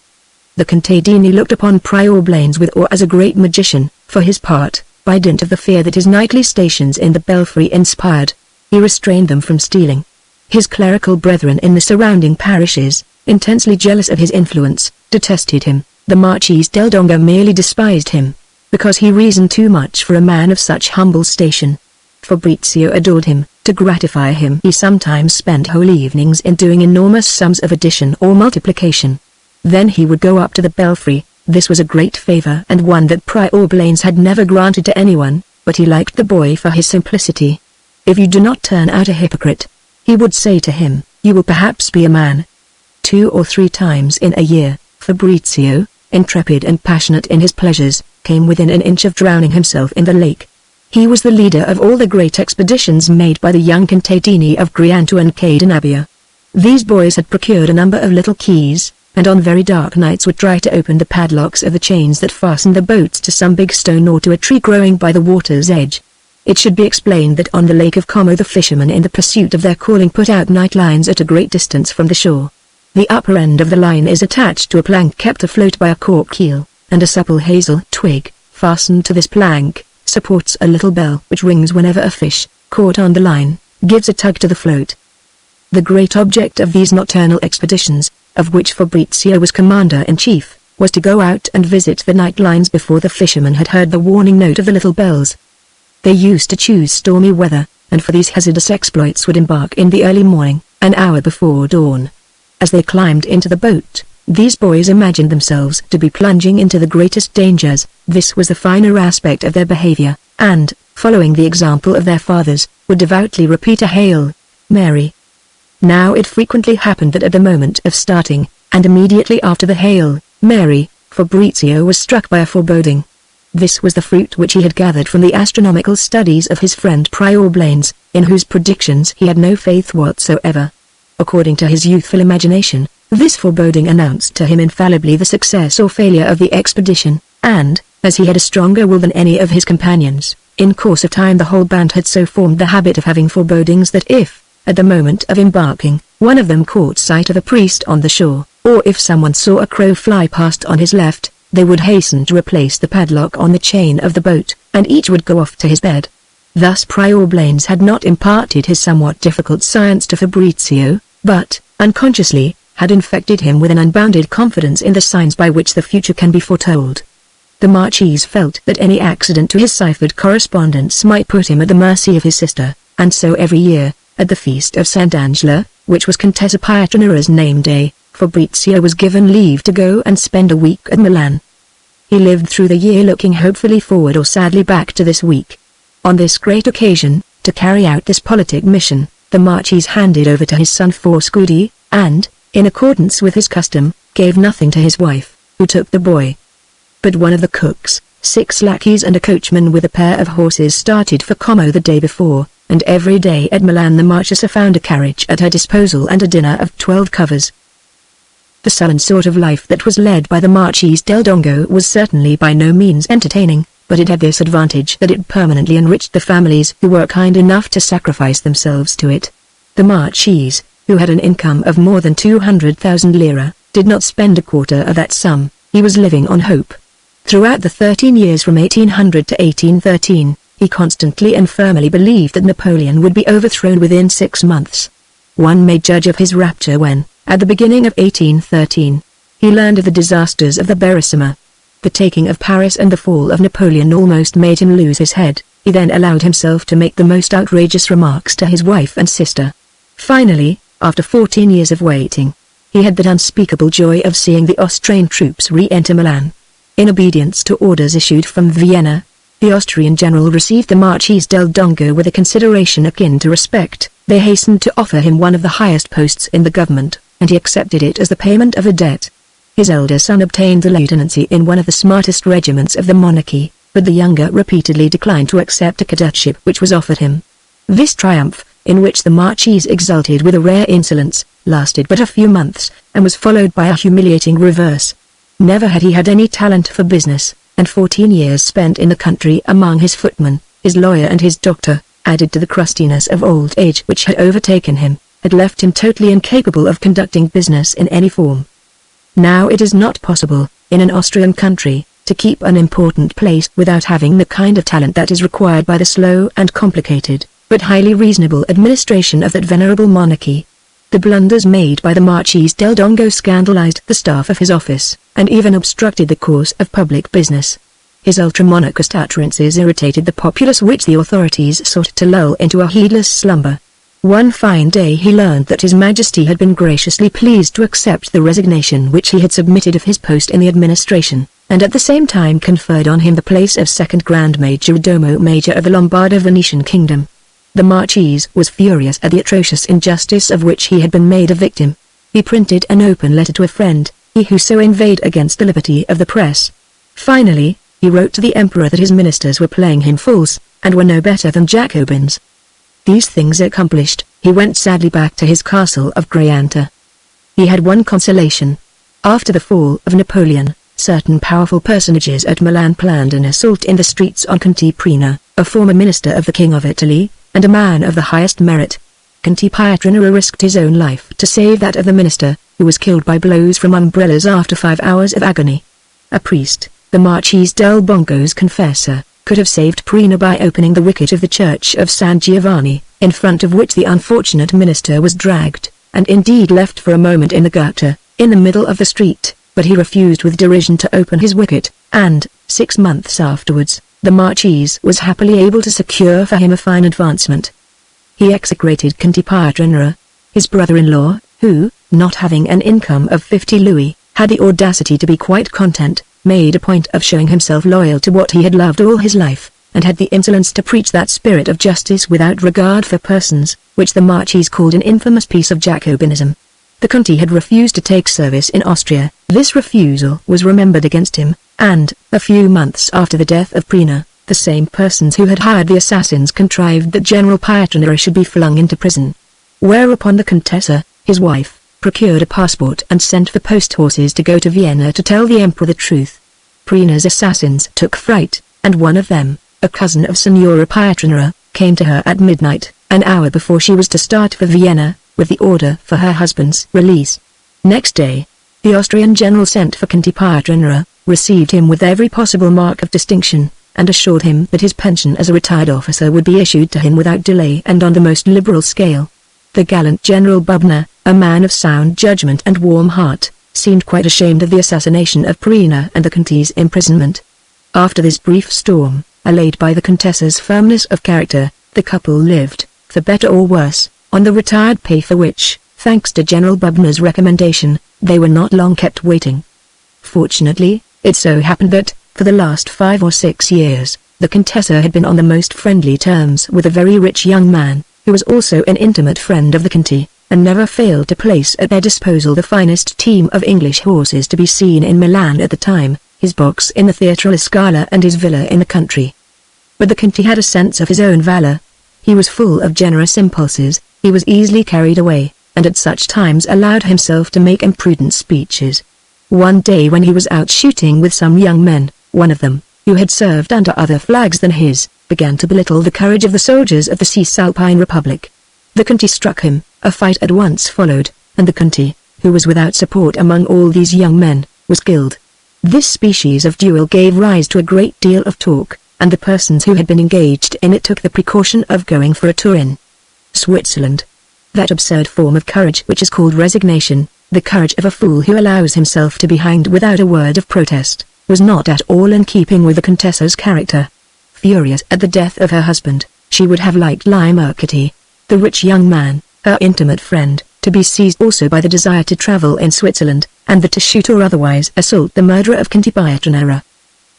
The contadini looked upon Prior Blanes with awe as a great magician. For his part, by dint of the fear that his nightly stations in the belfry inspired, he restrained them from stealing. His clerical brethren in the surrounding parishes, intensely jealous of his influence, detested him. The Marquis del Dongo merely despised him, because he reasoned too much for a man of such humble station. Fabrizio adored him. To gratify him he sometimes spent whole evenings in doing enormous sums of addition or multiplication. Then he would go up to the belfry. This was a great favor and one that Prior Blanes had never granted to anyone, but he liked the boy for his simplicity. "If you do not turn out a hypocrite," he would say to him, "you will perhaps be a man." 2 or 3 times in a year, Fabrizio, intrepid and passionate in his pleasures, came within an inch of drowning himself in the lake. He was the leader of all the great expeditions made by the young contadini of Grianto and Cadenabia. These boys had procured a number of little keys, and on very dark nights would try to open the padlocks of the chains that fastened the boats to some big stone or to a tree growing by the water's edge. It should be explained that on the Lake of Como the fishermen in the pursuit of their calling put out night lines at a great distance from the shore. The upper end of the line is attached to a plank kept afloat by a cork keel, and a supple hazel twig, fastened to this plank, supports a little bell which rings whenever a fish, caught on the line, gives a tug to the float. The great object of these nocturnal expeditions, of which Fabrizio was commander-in-chief, was to go out and visit the night lines before the fishermen had heard the warning note of the little bells. They used to choose stormy weather, and for these hazardous exploits would embark in the early morning, an hour before dawn. As they climbed into the boat, these boys imagined themselves to be plunging into the greatest dangers. This was the finer aspect of their behavior, and, following the example of their fathers, would devoutly repeat a Hail Mary. Now it frequently happened that at the moment of starting, and immediately after the Hail Mary, Fabrizio was struck by a foreboding. This was the fruit which he had gathered from the astronomical studies of his friend Prior Blanes, in whose predictions he had no faith whatsoever. According to his youthful imagination, this foreboding announced to him infallibly the success or failure of the expedition, and, as he had a stronger will than any of his companions, in course of time the whole band had so formed the habit of having forebodings that if, at the moment of embarking, one of them caught sight of a priest on the shore, or if someone saw a crow fly past on his left, they would hasten to replace the padlock on the chain of the boat, and each would go off to his bed. Thus Prior Blaines had not imparted his somewhat difficult science to Fabrizio, but, unconsciously, had infected him with an unbounded confidence in the signs by which the future can be foretold. The Marquis felt that any accident to his ciphered correspondence might put him at the mercy of his sister, and so every year, at the feast of Sant'Angela, which was Contessa Pietranera's name day, Fabrizio was given leave to go and spend a week at Milan. He lived through the year looking hopefully forward or sadly back to this week. On this great occasion, to carry out this politic mission, the Marquis handed over to his son 4 scudi, and, in accordance with his custom, gave nothing to his wife, who took the boy. But one of the cooks, 6 lackeys and a coachman with a pair of horses started for Como the day before, and every day at Milan the Marchesa found a carriage at her disposal and a dinner of 12 covers. The sullen sort of life that was led by the Marquis del Dongo was certainly by no means entertaining, but it had this advantage that it permanently enriched the families who were kind enough to sacrifice themselves to it. The Marquis, who had an income of more than 200,000 lire, did not spend a quarter of that sum. He was living on hope. Throughout the 13 years from 1800 to 1813, he constantly and firmly believed that Napoleon would be overthrown within 6 months. One may judge of his rapture when, at the beginning of 1813, he learned of the disasters of the Barissima. The taking of Paris and the fall of Napoleon almost made him lose his head. He then allowed himself to make the most outrageous remarks to his wife and sister. Finally, after 14 years of waiting, he had that unspeakable joy of seeing the Austrian troops re-enter Milan. In obedience to orders issued from Vienna, the Austrian general received the Marquis del Dongo with a consideration akin to respect. They hastened to offer him one of the highest posts in the government, and he accepted it as the payment of a debt. His elder son obtained the lieutenancy in one of the smartest regiments of the monarchy, but the younger repeatedly declined to accept a cadetship which was offered him. This triumph, in which the Marquis exulted with a rare insolence, lasted but a few months, and was followed by a humiliating reverse. Never had he had any talent for business, and 14 years spent in the country among his footmen, his lawyer and his doctor, added to the crustiness of old age which had overtaken him, had left him totally incapable of conducting business in any form. Now it is not possible, in an Austrian country, to keep an important place without having the kind of talent that is required by the slow and complicated, but highly reasonable administration of that venerable monarchy. The blunders made by the Marquis del Dongo scandalized the staff of his office, and even obstructed the course of public business. His ultra-monarchist utterances irritated the populace which the authorities sought to lull into a heedless slumber. One fine day he learned that His Majesty had been graciously pleased to accept the resignation which he had submitted of his post in the administration, and at the same time conferred on him the place of second Grand Major Domo Major of the Lombardo-Venetian Kingdom. The Marquis was furious at the atrocious injustice of which he had been made a victim. He printed an open letter to a friend, he who so inveighed against the liberty of the press. Finally, he wrote to the Emperor that his ministers were playing him false, and were no better than Jacobins. These things accomplished, he went sadly back to his castle of Graianta. He had one consolation. After the fall of Napoleon, certain powerful personages at Milan planned an assault in the streets on Conte Prina, a former minister of the King of Italy, and a man of the highest merit. Conte Pietranera risked his own life to save that of the minister, who was killed by blows from umbrellas after 5 hours of agony. A priest, the Marquis del Dongo's confessor, could have saved Prina by opening the wicket of the church of San Giovanni, in front of which the unfortunate minister was dragged, and indeed left for a moment in the gutter, in the middle of the street, but he refused with derision to open his wicket, and, 6 months afterwards, the Marquis was happily able to secure for him a fine advancement. He execrated Conte Pietranera, his brother-in-law, who, not having an income of 50 louis, had the audacity to be quite content, made a point of showing himself loyal to what he had loved all his life, and had the insolence to preach that spirit of justice without regard for persons, which the Marquis called an infamous piece of Jacobinism. The Conte had refused to take service in Austria. This refusal was remembered against him, and, a few months after the death of Prina, the same persons who had hired the assassins contrived that General Pietranera should be flung into prison. Whereupon the Contessa, his wife, procured a passport and sent the post-horses to go to Vienna to tell the Emperor the truth. Prina's assassins took fright, and one of them, a cousin of Signora Pietranera, came to her at midnight, an hour before she was to start for Vienna, with the order for her husband's release. Next day, The Austrian general sent for Conte Pietranera, received him with every possible mark of distinction, and assured him that his pension as a retired officer would be issued to him without delay and on the most liberal scale. The gallant General Bubna, a man of sound judgment and warm heart, seemed quite ashamed of the assassination of Prina and the Conte's imprisonment. After this brief storm, allayed by the Contessa's firmness of character, the couple lived, for better or worse, on the retired pay for which, thanks to General Bubna's recommendation, they were not long kept waiting. Fortunately, it so happened that, for the last 5 or 6 years, the Contessa had been on the most friendly terms with a very rich young man, who was also an intimate friend of the Conte, and never failed to place at their disposal the finest team of English horses to be seen in Milan at the time, his box in the Theatre alla Scala and his villa in the country. But the Conte had a sense of his own valor. He was full of generous impulses, he was easily carried away, and at such times allowed himself to make imprudent speeches. One day when he was out shooting with some young men, one of them, who had served under other flags than his, began to belittle the courage of the soldiers of the Cisalpine Republic. The Conte struck him, a fight at once followed, and the Conte, who was without support among all these young men, was killed. This species of duel gave rise to a great deal of talk, and the persons who had been engaged in it took the precaution of going for a tour in Switzerland. That absurd form of courage which is called resignation, the courage of a fool who allows himself to be hanged without a word of protest, was not at all in keeping with the Contessa's character. Furious at the death of her husband, she would have liked Mercati, the rich young man, her intimate friend, to be seized also by the desire to travel in Switzerland, and to shoot or otherwise assault the murderer of Conte Pietranera.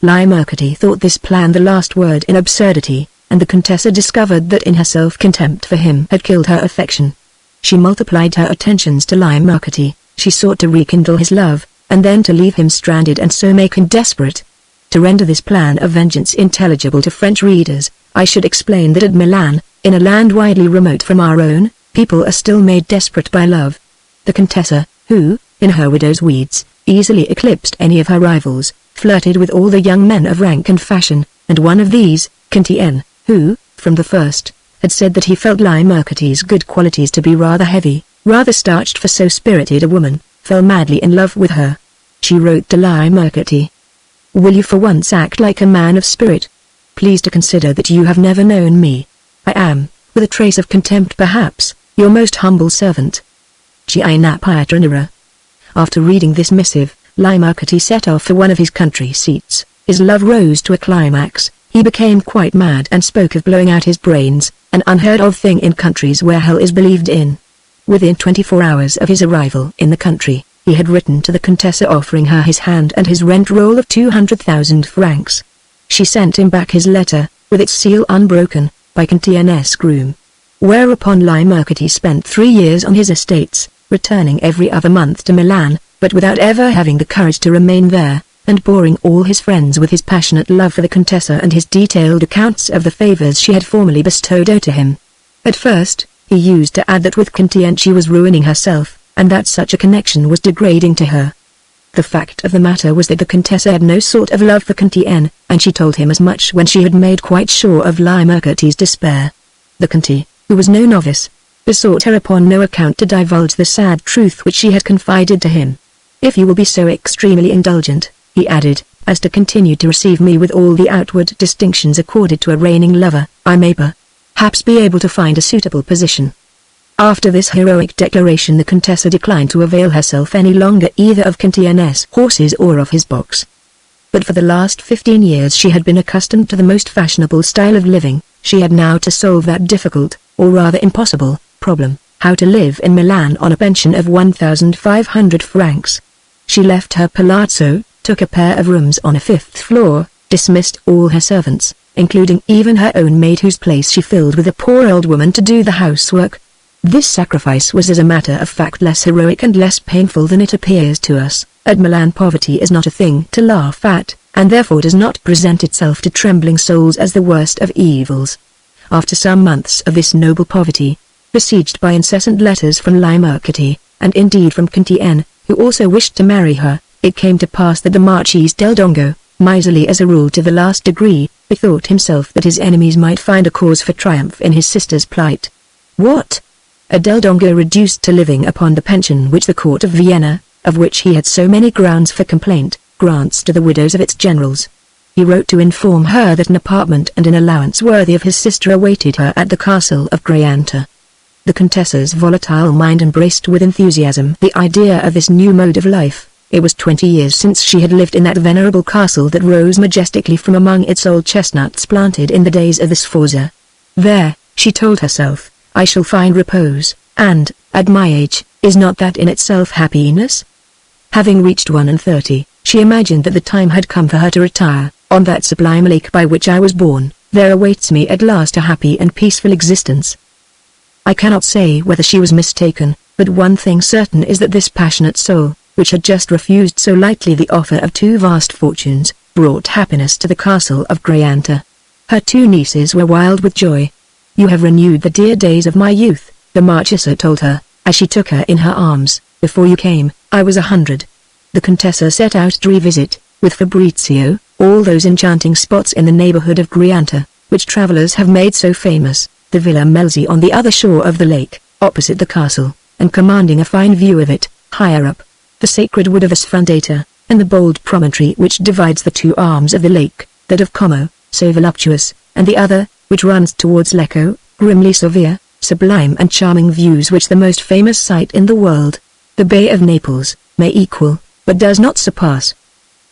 Mercati thought this plan the last word in absurdity, and the Contessa discovered that in her self-contempt for him had killed her affection. She multiplied her attentions to Mercati, she sought to rekindle his love, and then to leave him stranded and so make him desperate. To render this plan of vengeance intelligible to French readers, I should explain that at Milan, in a land widely remote from our own, people are still made desperate by love. The Contessa, who, in her widow's weeds, easily eclipsed any of her rivals, flirted with all the young men of rank and fashion, and one of these, Conte N., who, from the first, had said that he felt Mercati's good qualities to be rather heavy, rather starched for so spirited a woman, fell madly in love with her. She wrote to Mercati, "Will you for once act like a man of spirit? Please to consider that you have never known me. I am, with a trace of contempt perhaps, your most humble servant. Gina Pietranera." After reading this missive, Mercati set off for one of his country seats. His love rose to a climax, he became quite mad and spoke of blowing out his brains, an unheard of thing in countries where hell is believed in. Within 24 hours of his arrival in the country, he had written to the Contessa offering her his hand and his rent roll of 200,000 francs. She sent him back his letter, with its seal unbroken, by Conte N.'s groom. Whereupon Mercati spent 3 years on his estates, returning every other month to Milan, but without ever having the courage to remain there, and boring all his friends with his passionate love for the Contessa and his detailed accounts of the favors she had formerly bestowed to him. At first, he used to add that with Conte N she was ruining herself, and that such a connection was degrading to her. The fact of the matter was that the Contessa had no sort of love for Conte N, and she told him as much when she had made quite sure of Mercati's despair. The Conte, who was no novice, besought her upon no account to divulge the sad truth which she had confided to him. "If you will be so extremely indulgent," he added, "as to continue to receive me with all the outward distinctions accorded to a reigning lover, I may perhaps be able to find a suitable position." After this heroic declaration the Contessa declined to avail herself any longer either of Conte N.'s horses or of his box. But for the last 15 years she had been accustomed to the most fashionable style of living. She had now to solve that difficult, or rather impossible, problem, how to live in Milan on a pension of 1,500 francs. She left her palazzo, took a pair of rooms on a 5th floor, dismissed all her servants, including even her own maid whose place she filled with a poor old woman to do the housework. This sacrifice was as a matter of fact less heroic and less painful than it appears to us. At Milan poverty is not a thing to laugh at, and therefore does not present itself to trembling souls as the worst of evils. After some months of this noble poverty, besieged by incessant letters from Mercati, and indeed from Conte N., who also wished to marry her, it came to pass that the Marchese del Dongo, miserly as a rule to the last degree, bethought himself that his enemies might find a cause for triumph in his sister's plight. What? A del Dongo reduced to living upon the pension which the court of Vienna, of which he had so many grounds for complaint, grants to the widows of its generals. He wrote to inform her that an apartment and an allowance worthy of his sister awaited her at the castle of Graianta. The Contessa's volatile mind embraced with enthusiasm the idea of this new mode of life. It was 20 years since she had lived in that venerable castle that rose majestically from among its old chestnuts planted in the days of the Sforza. There, she told herself, I shall find repose, and, at my age, is not that in itself happiness? Having reached 31, she imagined that the time had come for her to retire. On that sublime lake by which I was born, there awaits me at last a happy and peaceful existence. I cannot say whether she was mistaken, but one thing certain is that this passionate soul, which had just refused so lightly the offer of 2 vast fortunes, brought happiness to the castle of Graianta. Her 2 nieces were wild with joy. You have renewed the dear days of my youth, the Marchesa told her, as she took her in her arms. Before you came, I was 100. The Contessa set out to revisit, with Fabrizio, all those enchanting spots in the neighborhood of Graianta, which travelers have made so famous, the Villa Melzi on the other shore of the lake, opposite the castle, and commanding a fine view of it, higher up, the sacred wood of Sfrandata, and the bold promontory which divides the 2 arms of the lake, that of Como, so voluptuous, and the other, which runs towards Lecco, grimly severe, sublime and charming views which the most famous sight in the world, the Bay of Naples, may equal, but does not surpass.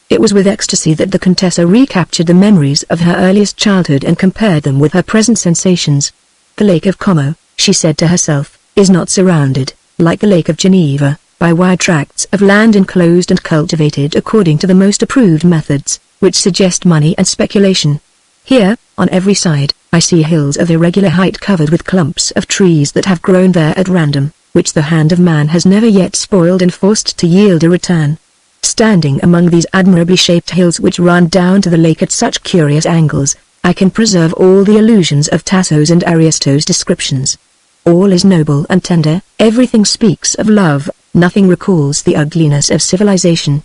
It was with ecstasy that the Contessa recaptured the memories of her earliest childhood and compared them with her present sensations. The Lake of Como, she said to herself, is not surrounded, like the Lake of Geneva, by wide tracts of land enclosed and cultivated according to the most approved methods, which suggest money and speculation. Here, on every side, I see hills of irregular height covered with clumps of trees that have grown there at random, which the hand of man has never yet spoiled and forced to yield a return. Standing among these admirably shaped hills which run down to the lake at such curious angles, I can preserve all the illusions of Tasso's and Ariosto's descriptions. All is noble and tender, everything speaks of love, nothing recalls the ugliness of civilization.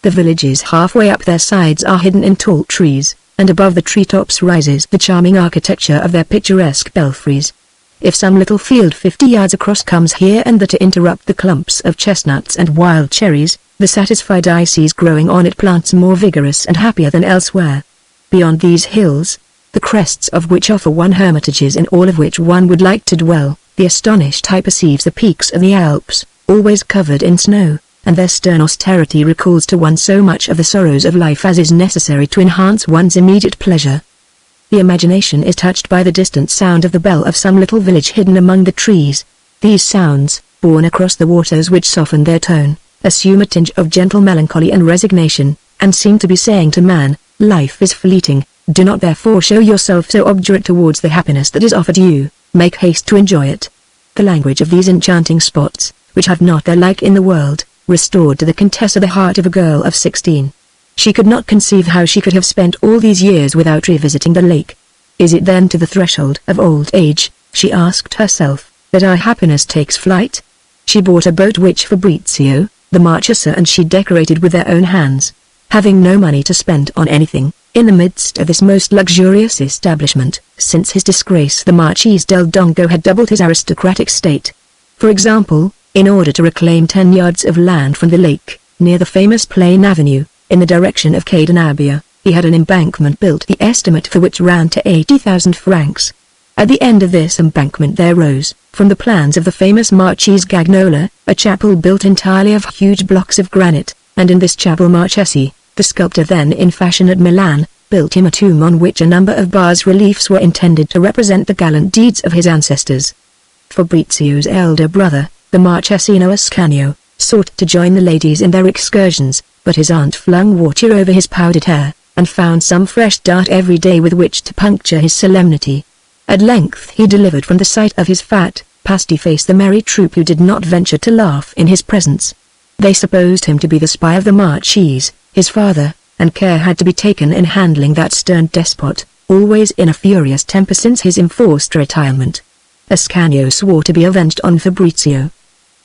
The villages halfway up their sides are hidden in tall trees, and above the treetops rises the charming architecture of their picturesque belfries. If some little field 50 yards across comes here and there to interrupt the clumps of chestnuts and wild cherries, the satisfied eye sees growing on it plants more vigorous and happier than elsewhere. Beyond these hills, the crests of which offer one hermitages in all of which one would like to dwell, the astonished eye perceives the peaks of the Alps, always covered in snow, and their stern austerity recalls to one so much of the sorrows of life as is necessary to enhance one's immediate pleasure. The imagination is touched by the distant sound of the bell of some little village hidden among the trees. These sounds, borne across the waters which soften their tone, assume a tinge of gentle melancholy and resignation, and seem to be saying to man, life is fleeting, do not therefore show yourself so obdurate towards the happiness that is offered you, make haste to enjoy it. The language of these enchanting spots, which have not their like in the world, restored to the Contessa the heart of a girl of 16. She could not conceive how she could have spent all these years without revisiting the lake. Is it then to the threshold of old age, she asked herself, that our happiness takes flight? She bought a boat which Fabrizio, the Marchesa and she decorated with their own hands. Having no money to spend on anything, in the midst of this most luxurious establishment, since his disgrace the Marchese del Dongo had doubled his aristocratic state. For example, in order to reclaim 10 yards of land from the lake, near the famous Plain Avenue, in the direction of Cadenabbia, he had an embankment built the estimate for which ran to 80,000 francs. At the end of this embankment there rose, from the plans of the famous Marchese Gagnola, a chapel built entirely of huge blocks of granite, and in this chapel Marchesi, the sculptor then in fashion at Milan, built him a tomb on which a number of bas-reliefs were intended to represent the gallant deeds of his ancestors. Fabrizio's elder brother, the Marchesino Ascanio, sought to join the ladies in their excursions, but his aunt flung water over his powdered hair, and found some fresh dart every day with which to puncture his solemnity. At length he delivered from the sight of his fat, pasty face the merry troop who did not venture to laugh in his presence. They supposed him to be the spy of the Marchese, his father, and care had to be taken in handling that stern despot, always in a furious temper since his enforced retirement. Ascanio swore to be avenged on Fabrizio.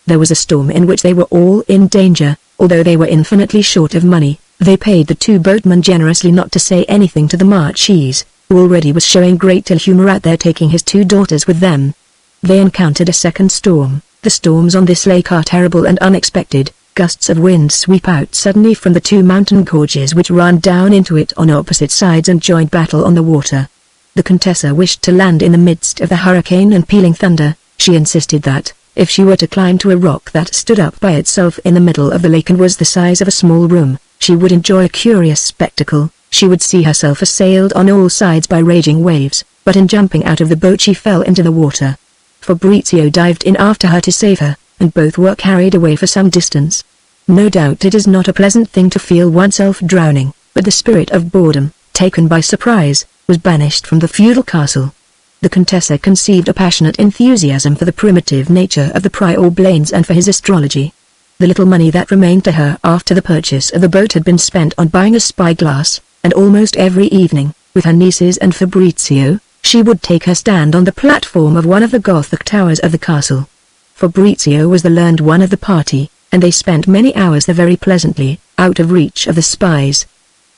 There was a storm in which they were all in danger. Although they were infinitely short of money, they paid the 2 boatmen generously not to say anything to the Marchese, who already was showing great ill humor at their taking his 2 daughters with them. They encountered a second storm. The storms on this lake are terrible and unexpected. Gusts of wind sweep out suddenly from the two mountain gorges which run down into it on opposite sides and join battle on the water. The Contessa wished to land in the midst of the hurricane and pealing thunder. She insisted that, if she were to climb to a rock that stood up by itself in the middle of the lake and was the size of a small room, she would enjoy a curious spectacle. She would see herself assailed on all sides by raging waves, but in jumping out of the boat she fell into the water. Fabrizio dived in after her to save her, and both were carried away for some distance. No doubt it is not a pleasant thing to feel oneself drowning, but the spirit of boredom, taken by surprise, was banished from the feudal castle. The Contessa conceived a passionate enthusiasm for the primitive nature of the Prior Blaines and for his astrology. The little money that remained to her after the purchase of the boat had been spent on buying a spyglass, and almost every evening, with her nieces and Fabrizio, she would take her stand on the platform of one of the Gothic towers of the castle. Fabrizio was the learned one of the party, and they spent many hours there very pleasantly, out of reach of the spies.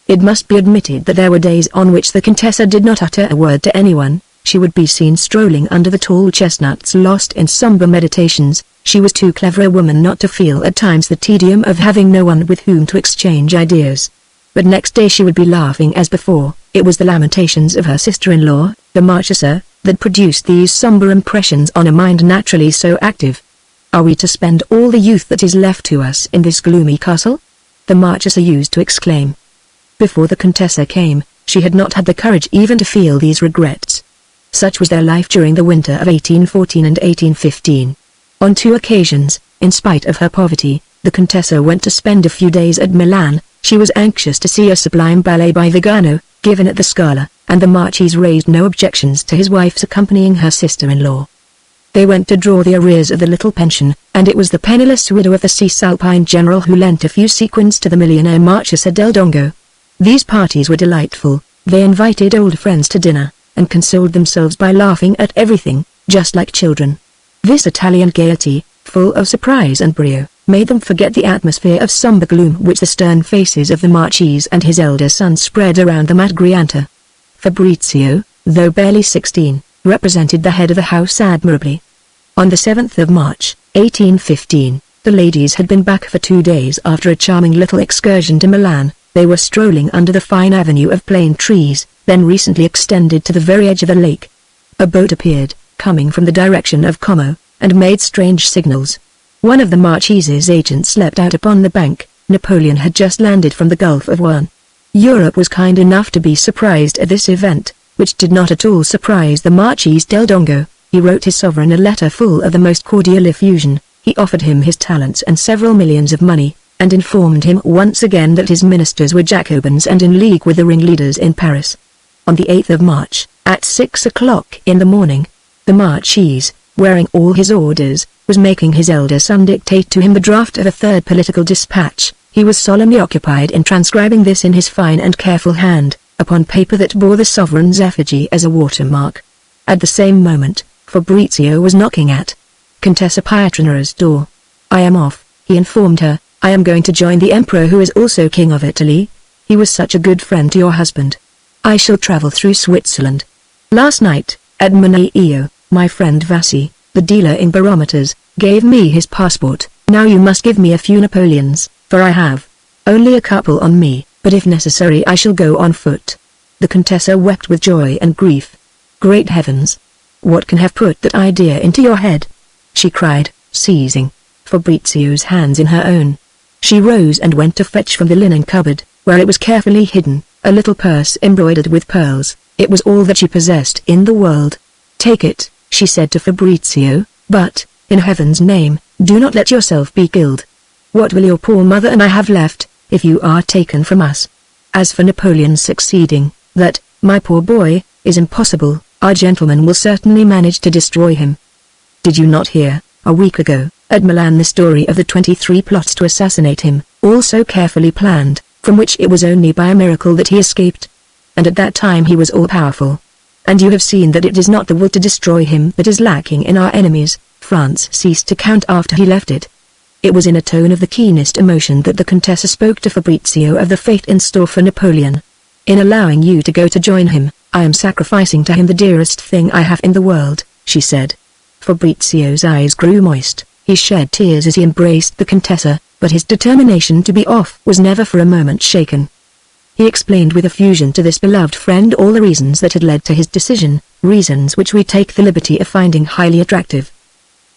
It must be admitted that there were days on which the Contessa did not utter a word to anyone. She would be seen strolling under the tall chestnuts lost in somber meditations. She was too clever a woman not to feel at times the tedium of having no one with whom to exchange ideas. But next day she would be laughing as before. It was the lamentations of her sister-in-law, the Marchesa, that produced these somber impressions on a mind naturally so active. "Are we to spend all the youth that is left to us in this gloomy castle?" the Marchesa used to exclaim. Before the Contessa came, she had not had the courage even to feel these regrets. Such was their life during the winter of 1814 and 1815. On 2 occasions, in spite of her poverty, the Contessa went to spend a few days at Milan. She was anxious to see a sublime ballet by Vigano, given at the Scala, and the Marchese raised no objections to his wife's accompanying her sister-in-law. They went to draw the arrears of the little pension, and it was the penniless widow of the Cisalpine general who lent a few sequins to the millionaire Marchesa del Dongo. These parties were delightful. They invited old friends to dinner, and consoled themselves by laughing at everything, just like children. This Italian gaiety, full of surprise and brio, made them forget the atmosphere of somber gloom which the stern faces of the Marchese and his elder son spread around them at Grianta. Fabrizio, though barely 16, represented the head of the house admirably. On the 7th of March, 1815, the ladies had been back for 2 days after a charming little excursion to Milan. They were strolling under the fine avenue of plane trees, then recently extended to the very edge of the lake. A boat appeared, coming from the direction of Como, and made strange signals. One of the Marchese's agents leapt out upon the bank. Napoleon had just landed from the Gulf of Juan. Europe was kind enough to be surprised at this event, which did not at all surprise the Marchese del Dongo. He wrote his sovereign a letter full of the most cordial effusion. He offered him his talents and several millions of money, and informed him once again that his ministers were Jacobins and in league with the ringleaders in Paris. On the 8th of March, at 6 o'clock in the morning, the Marchese, wearing all his orders, was making his elder son dictate to him the draft of a third political dispatch. He was solemnly occupied in transcribing this in his fine and careful hand, upon paper that bore the sovereign's effigy as a watermark. At the same moment, Fabrizio was knocking at Contessa Pietranera's door. "I am off," he informed her. "I am going to join the Emperor, who is also King of Italy. He was such a good friend to your husband. I shall travel through Switzerland. Last night, at Magneon, my friend Vassi, the dealer in barometers, gave me his passport. Now you must give me a few Napoleons, for I have only a couple on me, but if necessary I shall go on foot." The Contessa wept with joy and grief. "Great heavens! What can have put that idea into your head?" she cried, seizing Fabrizio's hands in her own. She rose and went to fetch from the linen cupboard, where it was carefully hidden, a little purse embroidered with pearls. It was all that she possessed in the world. "Take it," she said to Fabrizio, "but, in heaven's name, do not let yourself be killed. What will your poor mother and I have left, if you are taken from us? As for Napoleon succeeding, that, my poor boy, is impossible. Our gentleman will certainly manage to destroy him. Did you not hear, a week ago, at Milan, the story of the 23 plots to assassinate him, all so carefully planned, from which it was only by a miracle that he escaped? And at that time he was all-powerful. And you have seen that it is not the will to destroy him that is lacking in our enemies." France ceased to count after he left it. It was in a tone of the keenest emotion that the Contessa spoke to Fabrizio of the fate in store for Napoleon. "In allowing you to go to join him, I am sacrificing to him the dearest thing I have in the world," she said. Fabrizio's eyes grew moist. He shed tears as he embraced the Contessa, but but his determination to be off was never for a moment shaken. He explained with effusion to this beloved friend all the reasons that had led to his decision, reasons which we take the liberty of finding highly attractive.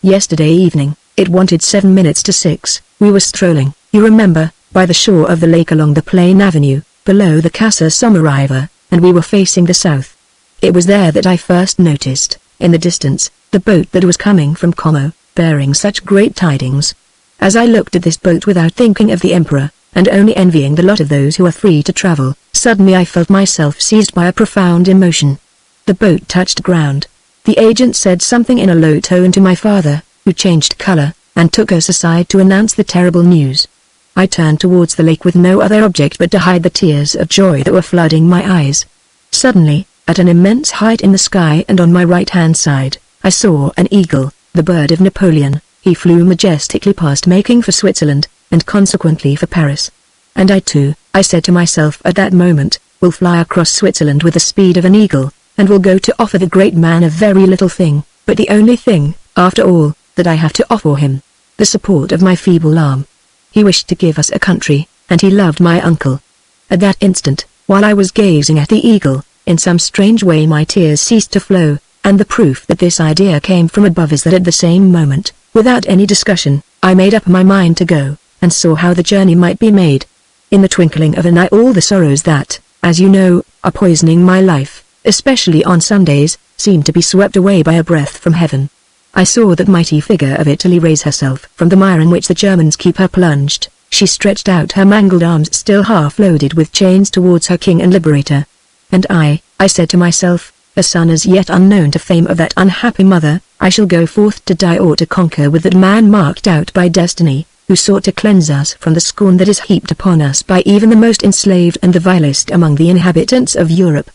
Yesterday evening, it wanted 7 minutes to 6, we were strolling, you remember, by the shore of the lake along the plain avenue, below the Casa Sommerriver, and we were facing the south. It was there that I first noticed, in the distance, the boat that was coming from Como, bearing such great tidings. As I looked at this boat without thinking of the Emperor, and only envying the lot of those who are free to travel, suddenly I felt myself seized by a profound emotion. The boat touched ground. The agent said something in a low tone to my father, who changed color, and took us aside to announce the terrible news. I turned towards the lake with no other object but to hide the tears of joy that were flooding my eyes. Suddenly, at an immense height in the sky and on my right-hand side, I saw an eagle, the bird of Napoleon. He flew majestically past, making for Switzerland, and consequently for Paris. And I too, I said to myself at that moment, will fly across Switzerland with the speed of an eagle, and will go to offer the great man a very little thing, but the only thing, after all, that I have to offer him: the support of my feeble arm. He wished to give us a country, and he loved my uncle. At that instant, while I was gazing at the eagle, in some strange way my tears ceased to flow, and the proof that this idea came from above is that at the same moment, without any discussion, I made up my mind to go, and saw how the journey might be made. In the twinkling of an eye all the sorrows that, as you know, are poisoning my life, especially on Sundays, seemed to be swept away by a breath from heaven. I saw that mighty figure of Italy raise herself from the mire in which the Germans keep her plunged. She stretched out her mangled arms still half loaded with chains towards her king and liberator. And I said to myself, a son as yet unknown to fame of that unhappy mother, I shall go forth to die or to conquer with that man marked out by destiny, who sought to cleanse us from the scorn that is heaped upon us by even the most enslaved and the vilest among the inhabitants of Europe.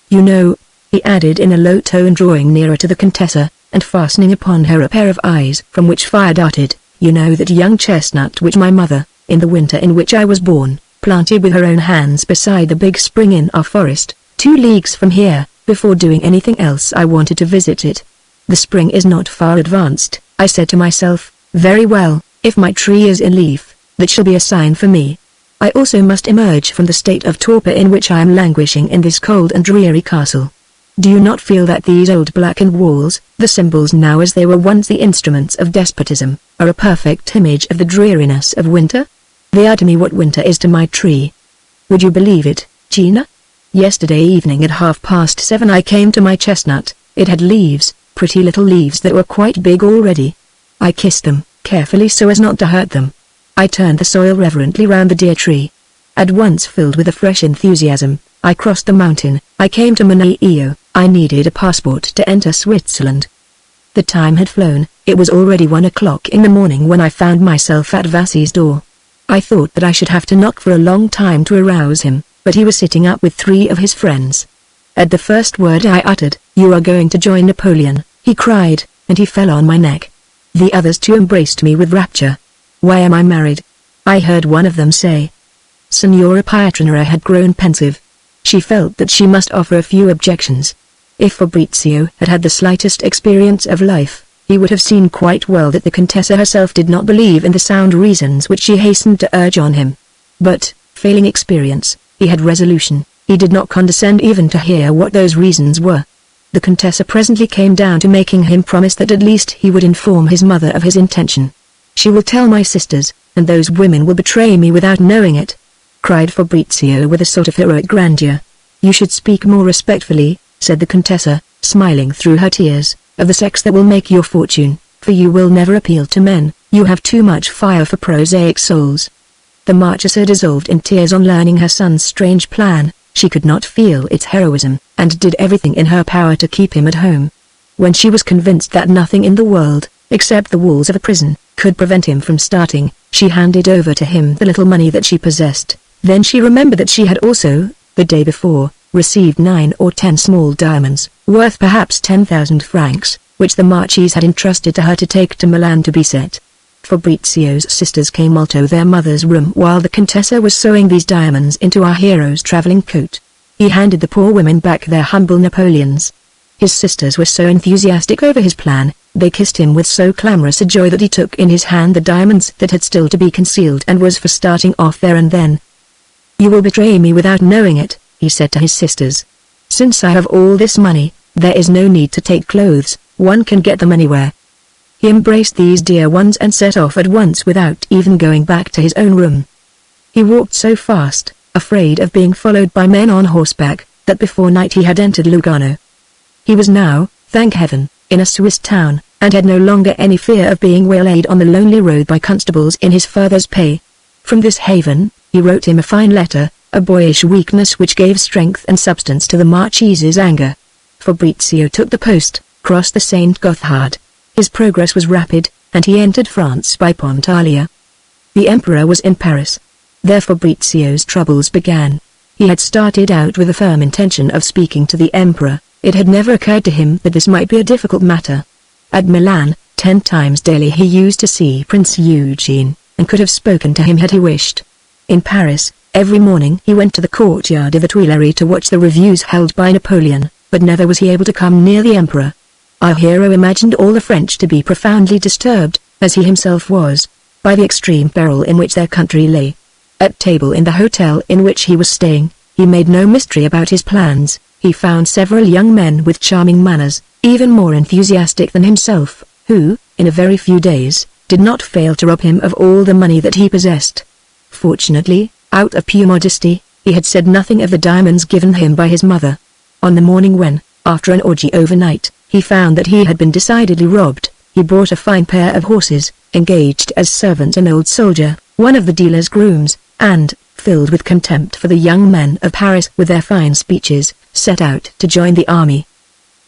You know, he added in a low tone, drawing nearer to the Contessa, and fastening upon her a pair of eyes from which fire darted, you know that young chestnut which my mother, in the winter in which I was born, planted with her own hands beside the big spring in our forest, 2 leagues from here. Before doing anything else I wanted to visit it. The spring is not far advanced, I said to myself. Very well, if my tree is in leaf, that shall be a sign for me. I also must emerge from the state of torpor in which I am languishing in this cold and dreary castle. Do you not feel that these old blackened walls, the symbols now as they were once the instruments of despotism, are a perfect image of the dreariness of winter? They are to me what winter is to my tree. Would you believe it, Gina? Yesterday evening at 7:30 I came to my chestnut. It had leaves, pretty little leaves that were quite big already. I kissed them, carefully so as not to hurt them. I turned the soil reverently round the dear tree. At once filled with a fresh enthusiasm, I crossed the mountain. I came to Magneon. I needed a passport to enter Switzerland. The time had flown. It was already 1 o'clock in the morning when I found myself at Vassi's door. I thought that I should have to knock for a long time to arouse him, but he was sitting up with 3 of his friends. At the first word I uttered, "You are going to join Napoleon," he cried, and he fell on my neck. The others too embraced me with rapture. "Why am I married?" I heard one of them say. Signora Pietranera had grown pensive. She felt that she must offer a few objections. If Fabrizio had had the slightest experience of life, he would have seen quite well that the Contessa herself did not believe in the sound reasons which she hastened to urge on him. But, failing experience, he had resolution. He did not condescend even to hear what those reasons were. The Contessa presently came down to making him promise that at least he would inform his mother of his intention. "She will tell my sisters, and those women will betray me without knowing it," cried Fabrizio with a sort of heroic grandeur. "You should speak more respectfully," said the Contessa, smiling through her tears, "of the sex that will make your fortune, for you will never appeal to men. You have too much fire for prosaic souls." The Marchesa dissolved in tears on learning her son's strange plan. She could not feel its heroism, and did everything in her power to keep him at home. When she was convinced that nothing in the world, except the walls of a prison, could prevent him from starting, she handed over to him the little money that she possessed. Then she remembered that she had also, the day before, received 9 or 10 small diamonds, worth perhaps 10,000 francs, which the Marchese had entrusted to her to take to Milan to be set. Fabrizio's sisters came out of their mother's room while the Contessa was sewing these diamonds into our hero's traveling coat. He handed the poor women back their humble Napoleons. His sisters were so enthusiastic over his plan, they kissed him with so clamorous a joy that he took in his hand the diamonds that had still to be concealed and was for starting off there and then. "You will betray me without knowing it," he said to his sisters. "Since I have all this money, there is no need to take clothes, one can get them anywhere." He embraced these dear ones and set off at once without even going back to his own room. He walked so fast, afraid of being followed by men on horseback, that before night he had entered Lugano. He was now, thank heaven, in a Swiss town, and had no longer any fear of being waylaid on the lonely road by constables in his father's pay. From this haven, he wrote him a fine letter, a boyish weakness which gave strength and substance to the Marchese's anger. Fabrizio took the post, crossed the St. Gothard. His progress was rapid, and he entered France by Pontalia. The emperor was in Paris. There Fabrizio's troubles began. He had started out with a firm intention of speaking to the emperor. It had never occurred to him that this might be a difficult matter. At Milan, 10 times daily he used to see Prince Eugene, and could have spoken to him had he wished. In Paris, every morning he went to the courtyard of the Tuileries to watch the reviews held by Napoleon, but never was he able to come near the emperor. Our hero imagined all the French to be profoundly disturbed, as he himself was, by the extreme peril in which their country lay. At table in the hotel in which he was staying, he made no mystery about his plans. He found several young men with charming manners, even more enthusiastic than himself, who, in a very few days, did not fail to rob him of all the money that he possessed. Fortunately, out of pure modesty, he had said nothing of the diamonds given him by his mother. On the morning when, after an orgy overnight, he found that he had been decidedly robbed, he bought a fine pair of horses, engaged as servant an old soldier, one of the dealer's grooms, and, filled with contempt for the young men of Paris with their fine speeches, set out to join the army.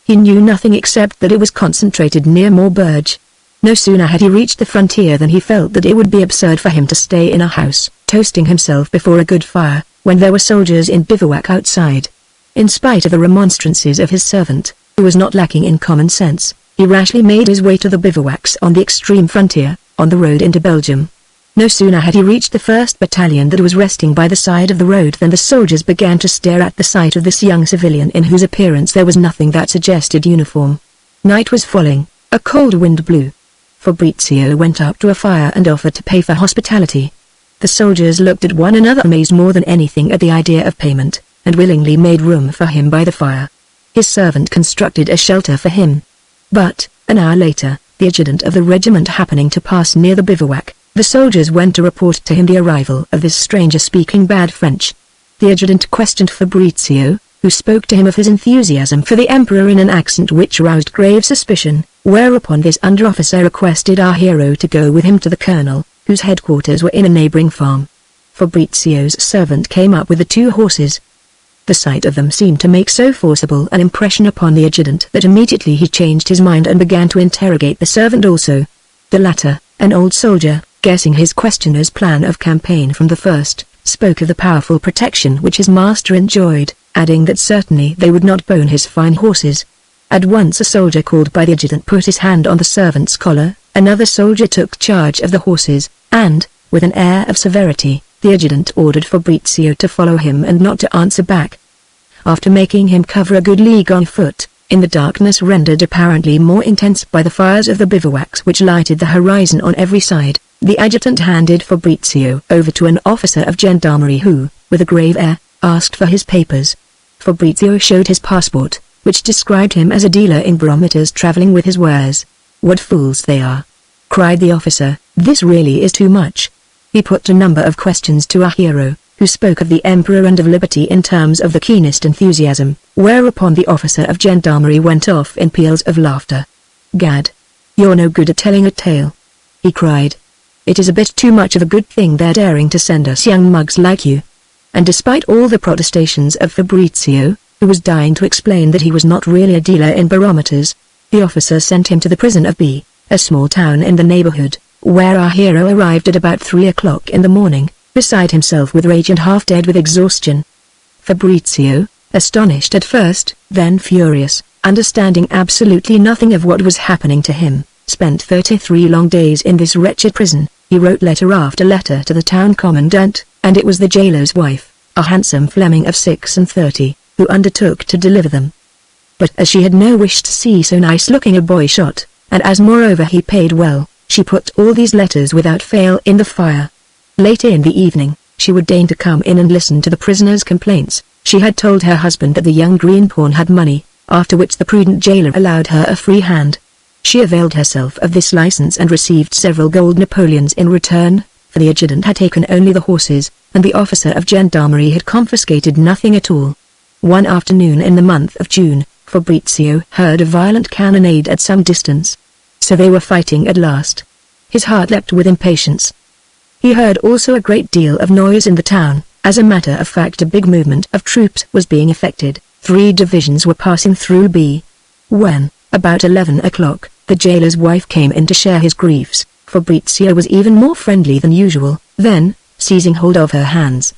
He knew nothing except that it was concentrated near Maubeuge. No sooner had he reached the frontier than he felt that it would be absurd for him to stay in a house, toasting himself before a good fire, when there were soldiers in bivouac outside. In spite of the remonstrances of his servant, who was not lacking in common sense, he rashly made his way to the bivouacs on the extreme frontier, on the road into Belgium. No sooner had he reached the first battalion that was resting by the side of the road than the soldiers began to stare at the sight of this young civilian in whose appearance there was nothing that suggested uniform. Night was falling, a cold wind blew. Fabrizio went up to a fire and offered to pay for hospitality. The soldiers looked at one another amazed more than anything at the idea of payment, and willingly made room for him by the fire. His servant constructed a shelter for him. But, an hour later, the adjutant of the regiment happening to pass near the bivouac, the soldiers went to report to him the arrival of this stranger speaking bad French. The adjutant questioned Fabrizio, who spoke to him of his enthusiasm for the emperor in an accent which roused grave suspicion, whereupon this under-officer requested our hero to go with him to the colonel, whose headquarters were in a neighboring farm. Fabrizio's servant came up with the 2 horses. The sight of them seemed to make so forcible an impression upon the adjutant that immediately he changed his mind and began to interrogate the servant also. The latter, an old soldier, guessing his questioner's plan of campaign from the first, spoke of the powerful protection which his master enjoyed, adding that certainly they would not bone his fine horses. At once a soldier called by the adjutant put his hand on the servant's collar, another soldier took charge of the horses, and, with an air of severity, the adjutant ordered Fabrizio to follow him and not to answer back. After making him cover a good league on foot, in the darkness rendered apparently more intense by the fires of the bivouacs which lighted the horizon on every side, the adjutant handed Fabrizio over to an officer of gendarmerie who, with a grave air, asked for his papers. Fabrizio showed his passport, which described him as a dealer in barometers traveling with his wares. "What fools they are!" cried the officer, "this really is too much." He put a number of questions to our hero, who spoke of the emperor and of liberty in terms of the keenest enthusiasm, whereupon the officer of gendarmerie went off in peals of laughter. "Gad! You're no good at telling a tale," he cried. "It is a bit too much of a good thing they're daring to send us young mugs like you." And despite all the protestations of Fabrizio, who was dying to explain that he was not really a dealer in barometers, the officer sent him to the prison of B, a small town in the neighborhood, where our hero arrived at about 3 o'clock in the morning, beside himself with rage and half dead with exhaustion. Fabrizio, astonished at first, then furious, understanding absolutely nothing of what was happening to him, spent 33 long days in this wretched prison. He wrote letter after letter to the town commandant, and it was the jailer's wife, a handsome Fleming of 36, who undertook to deliver them. But as she had no wish to see so nice-looking a boy shot, and as moreover he paid well, she put all these letters without fail in the fire. Late in the evening, she would deign to come in and listen to the prisoner's complaints. She had told her husband that the young greenhorn had money, after which the prudent jailer allowed her a free hand. She availed herself of this license and received several gold Napoleons in return, for the adjutant had taken only the horses, and the officer of gendarmerie had confiscated nothing at all. One afternoon in the month of June, Fabrizio heard a violent cannonade at some distance. So they were fighting at last. His heart leapt with impatience. He heard also a great deal of noise in the town. As a matter of fact, a big movement of troops was being effected. 3 divisions were passing through B. When, about 11 o'clock, the jailer's wife came in to share his griefs, Fabrizio was even more friendly than usual. Then, seizing hold of her hands,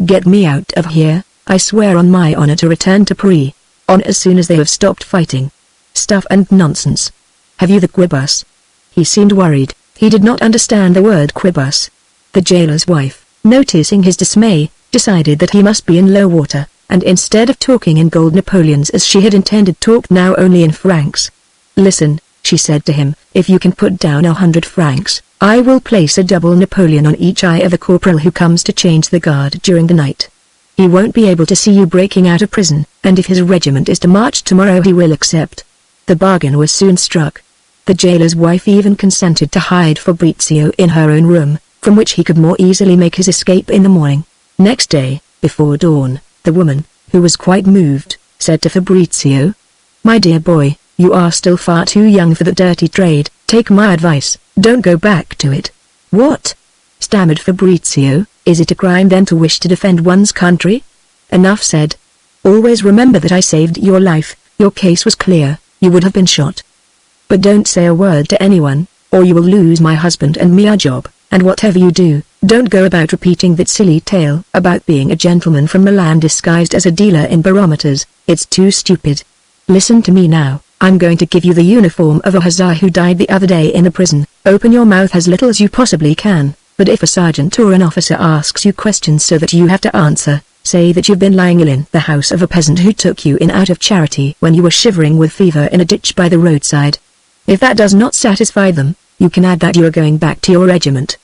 "Get me out of here, I swear on my honor to return to Paris, on as soon as they have stopped fighting." "Stuff and nonsense. Have you the quibus?" He seemed worried. He did not understand the word quibus. The jailer's wife, noticing his dismay, decided that he must be in low water, and instead of talking in gold Napoleons as she had intended, talked now only in francs. "Listen," she said to him, "if you can put down 100 francs, I will place a double Napoleon on each eye of the corporal who comes to change the guard during the night. He won't be able to see you breaking out of prison, and if his regiment is to march tomorrow he will accept." The bargain was soon struck. The jailer's wife even consented to hide Fabrizio in her own room, from which he could more easily make his escape in the morning. Next day, before dawn, the woman, who was quite moved, said to Fabrizio, "My dear boy, you are still far too young for the dirty trade. Take my advice, don't go back to it." "What?" stammered Fabrizio. "Is it a crime then to wish to defend one's country?" "Enough said. Always remember that I saved your life. Your case was clear, you would have been shot. But don't say a word to anyone, or you will lose my husband and me our job, and whatever you do, don't go about repeating that silly tale about being a gentleman from Milan disguised as a dealer in barometers. It's too stupid. Listen to me now. I'm going to give you the uniform of a hussar who died the other day in the prison. Open your mouth as little as you possibly can, but if a sergeant or an officer asks you questions so that you have to answer, say that you've been lying ill in the house of a peasant who took you in out of charity when you were shivering with fever in a ditch by the roadside. If that does not satisfy them, you can add that you are going back to your regiment.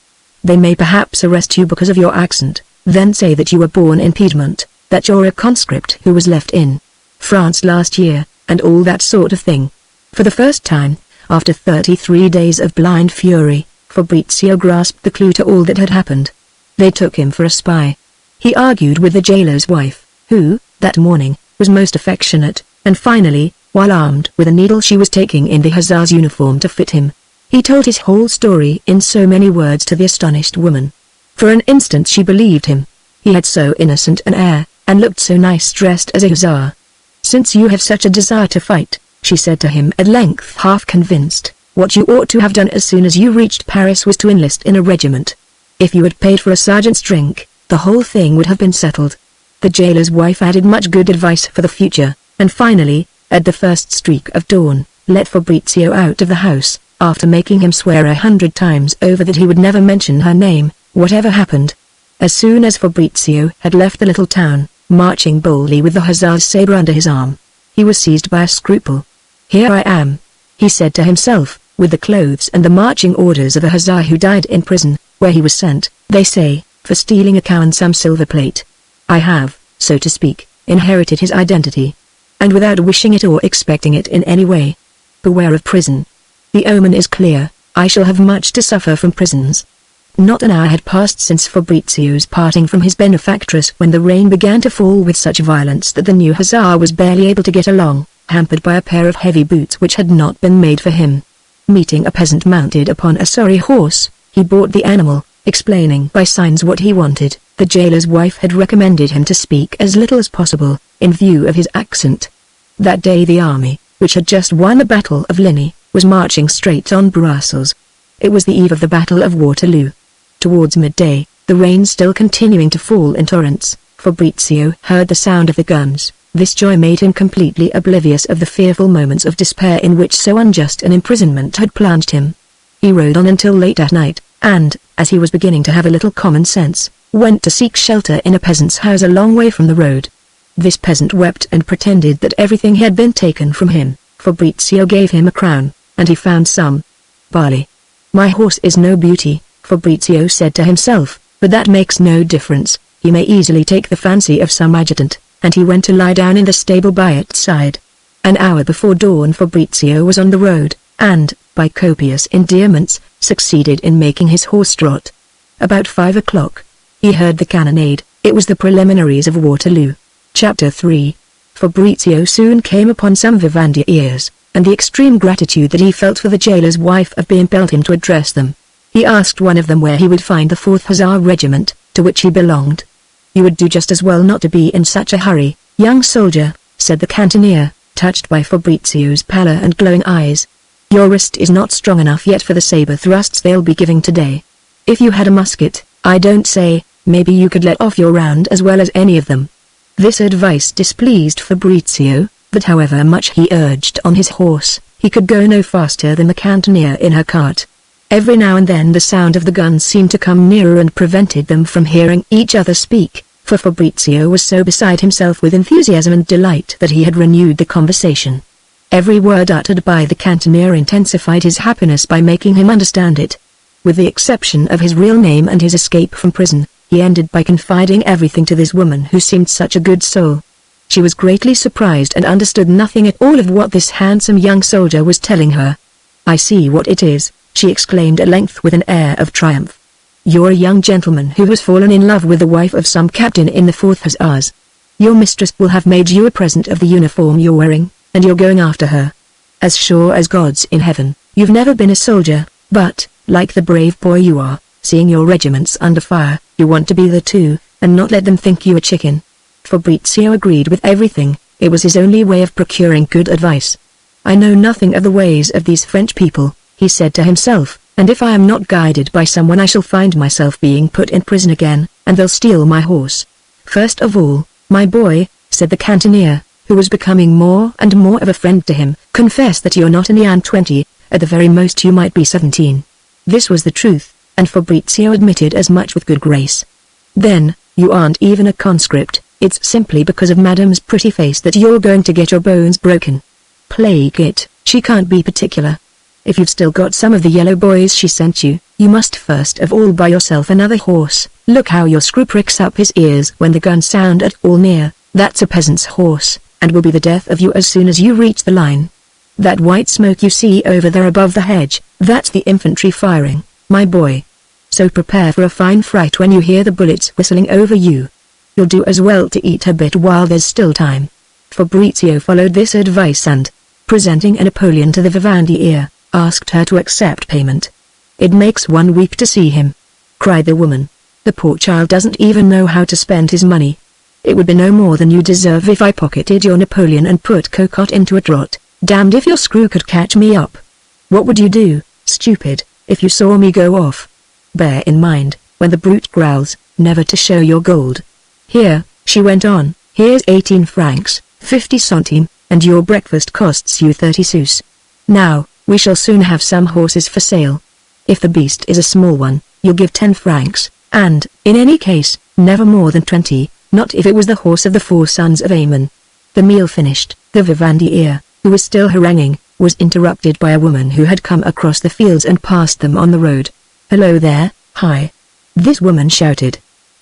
They may perhaps arrest you because of your accent, then say that you were born in Piedmont, that you're a conscript who was left in France last year, and all that sort of thing." For the first time, after 33 days of blind fury, Fabrizio grasped the clue to all that had happened. They took him for a spy. He argued with the jailer's wife, who, that morning, was most affectionate, and finally, while armed with a needle she was taking in the hussar's uniform to fit him. He told his whole story in so many words to the astonished woman. For an instant she believed him. He had so innocent an air, and looked so nice dressed as a hussar. "Since you have such a desire to fight," she said to him at length, half convinced, "what you ought to have done as soon as you reached Paris was to enlist in a regiment. If you had paid for a sergeant's drink, the whole thing would have been settled." The jailer's wife added much good advice for the future, and finally, at the first streak of dawn, let Fabrizio out of the house, after making him swear 100 times over that he would never mention her name, whatever happened. As soon as Fabrizio had left the little town, marching boldly with the hussar's sabre under his arm, he was seized by a scruple. "Here I am," he said to himself, "with the clothes and the marching orders of a hussar who died in prison, where he was sent, they say, for stealing a cow and some silver plate. I have, so to speak, inherited his identity. And without wishing it or expecting it in any way. Beware of prison. The omen is clear, I shall have much to suffer from prisons." Not an hour had passed since Fabrizio's parting from his benefactress when the rain began to fall with such violence that the new hussar was barely able to get along, hampered by a pair of heavy boots which had not been made for him. Meeting a peasant mounted upon a sorry horse, he bought the animal, explaining by signs what he wanted. The jailer's wife had recommended him to speak as little as possible, in view of his accent. That day the army, which had just won the Battle of Ligny, was marching straight on Brussels. It was the eve of the Battle of Waterloo. Towards midday, the rain still continuing to fall in torrents, Fabrizio heard the sound of the guns. This joy made him completely oblivious of the fearful moments of despair in which so unjust an imprisonment had plunged him. He rode on until late at night, and, as he was beginning to have a little common sense, went to seek shelter in a peasant's house a long way from the road. This peasant wept and pretended that everything had been taken from him. Fabrizio gave him a crown, and he found some barley. My horse is no beauty, Fabrizio said to himself, but that makes no difference. He may easily take the fancy of some adjutant, and he went to lie down in the stable by its side. An hour before dawn Fabrizio was on the road, and, by copious endearments, succeeded in making his horse trot. About 5 o'clock, he heard the cannonade. It was the preliminaries of Waterloo. Chapter 3. Fabrizio soon came upon some vivandiers, and the extreme gratitude that he felt for the jailer's wife of being impelled him to address them. He asked one of them where he would find the 4th Hussar Regiment, to which he belonged. "You would do just as well not to be in such a hurry, young soldier," said the cannoneer, touched by Fabrizio's pallor and glowing eyes. "Your wrist is not strong enough yet for the saber thrusts they'll be giving today. If you had a musket, I don't say, maybe you could let off your round as well as any of them." This advice displeased Fabrizio, but however much he urged on his horse, he could go no faster than the cannoneer in her cart. Every now and then the sound of the guns seemed to come nearer and prevented them from hearing each other speak, for Fabrizio was so beside himself with enthusiasm and delight that he had renewed the conversation. Every word uttered by the cannoneer intensified his happiness by making him understand it. With the exception of his real name and his escape from prison, he ended by confiding everything to this woman who seemed such a good soul. She was greatly surprised and understood nothing at all of what this handsome young soldier was telling her. "I see what it is," she exclaimed at length with an air of triumph. "You're a young gentleman who has fallen in love with the wife of some captain in the 4th Hussars. Your mistress will have made you a present of the uniform you're wearing, and you're going after her. As sure as God's in heaven, you've never been a soldier, but, like the brave boy you are, seeing your regiments under fire, you want to be there too, and not let them think you a chicken." Fabrizio agreed with everything. It was his only way of procuring good advice. "I know nothing of the ways of these French people," he said to himself, "and if I am not guided by someone I shall find myself being put in prison again, and they'll steal my horse." "First of all, my boy," said the cannoneer, who was becoming more and more of a friend to him, "confess that you're not near 20, at the very most you might be 17. This was the truth, and Fabrizio admitted as much with good grace. "Then, you aren't even a conscript. It's simply because of Madame's pretty face that you're going to get your bones broken." "Plague it, she can't be particular. If you've still got some of the yellow boys she sent you, you must first of all buy yourself another horse. Look how your screw pricks up his ears when the guns sound at all near. That's a peasant's horse, and will be the death of you as soon as you reach the line. That white smoke you see over there above the hedge, that's the infantry firing, my boy. So prepare for a fine fright when you hear the bullets whistling over you. You'll do as well to eat a bit while there's still time." Fabrizio followed this advice and, presenting a Napoleon to the vivandier, asked her to accept payment. "It makes one weep to see him," cried the woman. "The poor child doesn't even know how to spend his money. It would be no more than you deserve if I pocketed your Napoleon and put Cocotte into a trot. Damned if your screw could catch me up. What would you do, stupid, if you saw me go off? Bear in mind, when the brute growls, never to show your gold. Here," she went on, "here's 18 francs, 50 centimes, and your breakfast costs you 30 sous. Now, we shall soon have some horses for sale. If the beast is a small one, you'll give 10 francs, and, in any case, never more than 20, not if it was the horse of the 4 sons of Ammon." The meal finished, the vivandier, who was still haranguing, was interrupted by a woman who had come across the fields and passed them on the road. "Hello there, hi." This woman shouted.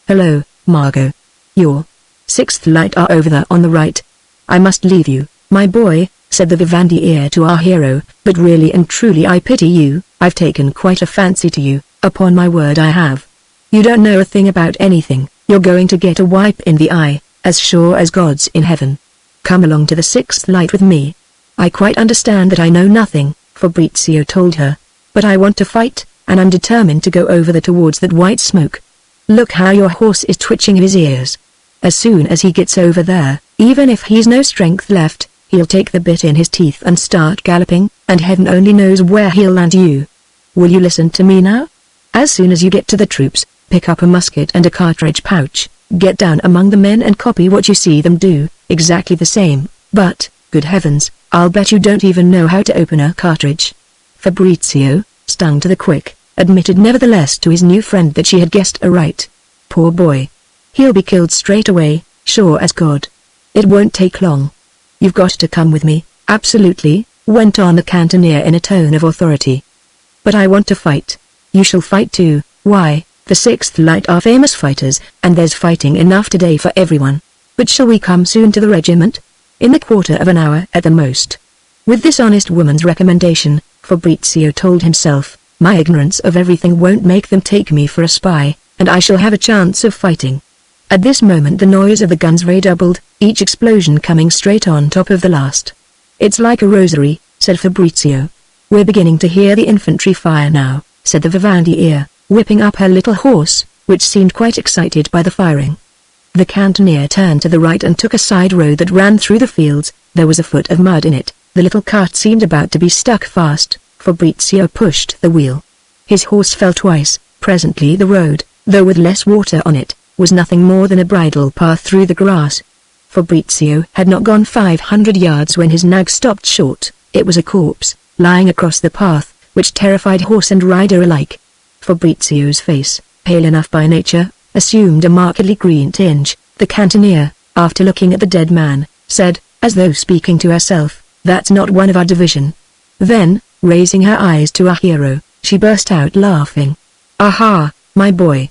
"Hello, Margot. Your 6th light are over there on the right. I must leave you, my boy," said the vivandier to our hero, "but really and truly I pity you. I've taken quite a fancy to you, upon my word I have. You don't know a thing about anything, you're going to get a wipe in the eye, as sure as God's in heaven. Come along to the 6th light with me." "I quite understand that I know nothing," Fabrizio told her. "But I want to fight, and I'm determined to go over there towards that white smoke. Look how your horse is twitching his ears. As soon as he gets over there, even if he's no strength left, he'll take the bit in his teeth and start galloping, and heaven only knows where he'll land you. Will you listen to me now? As soon as you get to the troops, pick up a musket and a cartridge pouch, get down among the men and copy what you see them do, exactly the same, but, good heavens, I'll bet you don't even know how to open a cartridge." Fabrizio, stung to the quick, admitted nevertheless to his new friend that she had guessed aright. "Poor boy. He'll be killed straight away, sure as God. It won't take long. You've got to come with me, absolutely, went on the cannoneer in a tone of authority. But I want to fight. You shall fight too. Why, the 6th Light are famous fighters, and there's fighting enough today for everyone. But shall we come soon to the regiment? In a quarter of an hour at the most. With this honest woman's recommendation, Fabrizio told himself, my ignorance of everything won't make them take me for a spy, and I shall have a chance of fighting. At this moment the noise of the guns redoubled, each explosion coming straight on top of the last. It's like a rosary, said Fabrizio. We're beginning to hear the infantry fire now, said the vivandière, whipping up her little horse, which seemed quite excited by the firing. The cannoneer turned to the right and took a side road that ran through the fields. There was a foot of mud in it. The little cart seemed about to be stuck fast. Fabrizio pushed the wheel. His horse fell twice. Presently the road, though with less water on it, was nothing more than a bridle path through the grass. Fabrizio had not gone 500 yards when his nag stopped short. It was a corpse, lying across the path, which terrified horse and rider alike. Fabrizio's face, pale enough by nature, assumed a markedly green tinge. The cannoneer, after looking at the dead man, said, as though speaking to herself, that's not one of our division. Then, raising her eyes to our hero, she burst out laughing. Aha, my boy.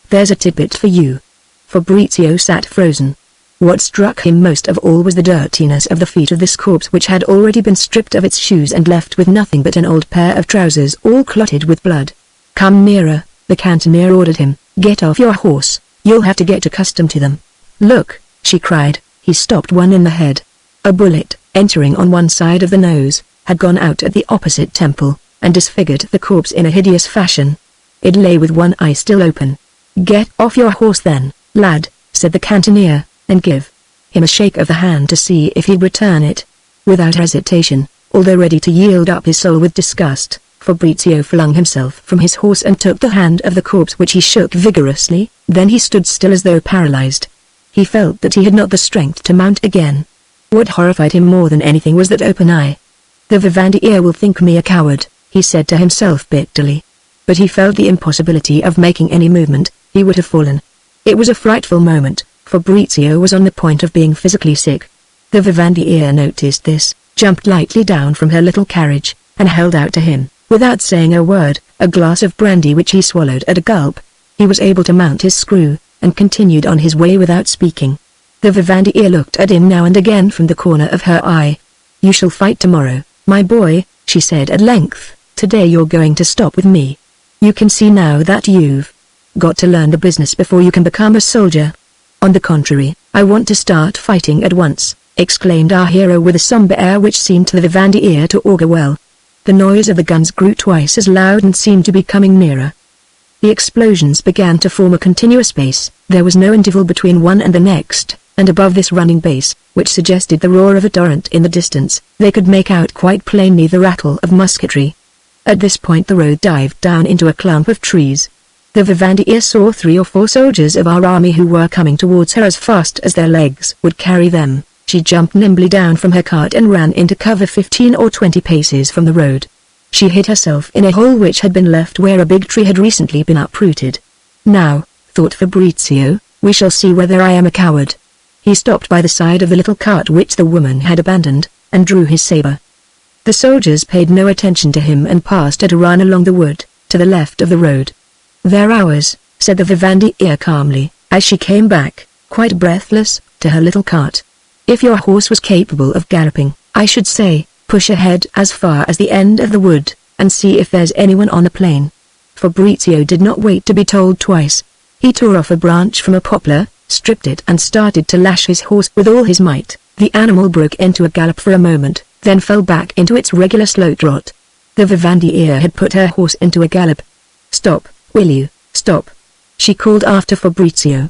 There's a tidbit for you. Fabrizio sat frozen. What struck him most of all was the dirtiness of the feet of this corpse, which had already been stripped of its shoes and left with nothing but an old pair of trousers all clotted with blood. Come nearer, the cannoneer ordered him. Get off your horse, you'll have to get accustomed to them. Look, she cried. He stopped one in the head. A bullet, entering on one side of the nose, had gone out at the opposite temple, and disfigured the corpse in a hideous fashion. It lay with one eye still open. Get off your horse then, lad, said the cannoneer, and give him a shake of the hand to see if he'd return it. Without hesitation, although ready to yield up his soul with disgust, Fabrizio flung himself from his horse and took the hand of the corpse, which he shook vigorously. Then he stood still as though paralyzed. He felt that he had not the strength to mount again. What horrified him more than anything was that open eye. The vivandière will think me a coward, he said to himself bitterly. But he felt the impossibility of making any movement. He would have fallen. It was a frightful moment. Fabrizio was on the point of being physically sick. The vivandière noticed this, jumped lightly down from her little carriage, and held out to him, without saying a word, a glass of brandy which he swallowed at a gulp. He was able to mount his screw, and continued on his way without speaking. The vivandière looked at him now and again from the corner of her eye. You shall fight tomorrow, my boy, she said at length. Today you're going to stop with me. You can see now that you've got to learn the business before you can become a soldier. On the contrary, I want to start fighting at once, exclaimed our hero with a somber air which seemed to the vivandière to augur well. The noise of the guns grew twice as loud and seemed to be coming nearer. The explosions began to form a continuous bass. There was no interval between one and the next, and above this running bass, which suggested the roar of a torrent in the distance, they could make out quite plainly the rattle of musketry. At this point the road dived down into a clump of trees. The vivandière saw 3 or 4 soldiers of our army who were coming towards her as fast as their legs would carry them. She jumped nimbly down from her cart and ran into cover 15 or 20 paces from the road. She hid herself in a hole which had been left where a big tree had recently been uprooted. Now, thought Fabrizio, we shall see whether I am a coward. He stopped by the side of the little cart which the woman had abandoned, and drew his saber. The soldiers paid no attention to him and passed at a run along the wood, to the left of the road. They're ours, said the vivandière calmly, as she came back, quite breathless, to her little cart. If your horse was capable of galloping, I should say, push ahead as far as the end of the wood, and see if there's anyone on the plain. Fabrizio did not wait to be told twice. He tore off a branch from a poplar, stripped it and started to lash his horse with all his might. The animal broke into a gallop for a moment, then fell back into its regular slow trot. The vivandière had put her horse into a gallop. Stop, will you, stop, she called after Fabrizio.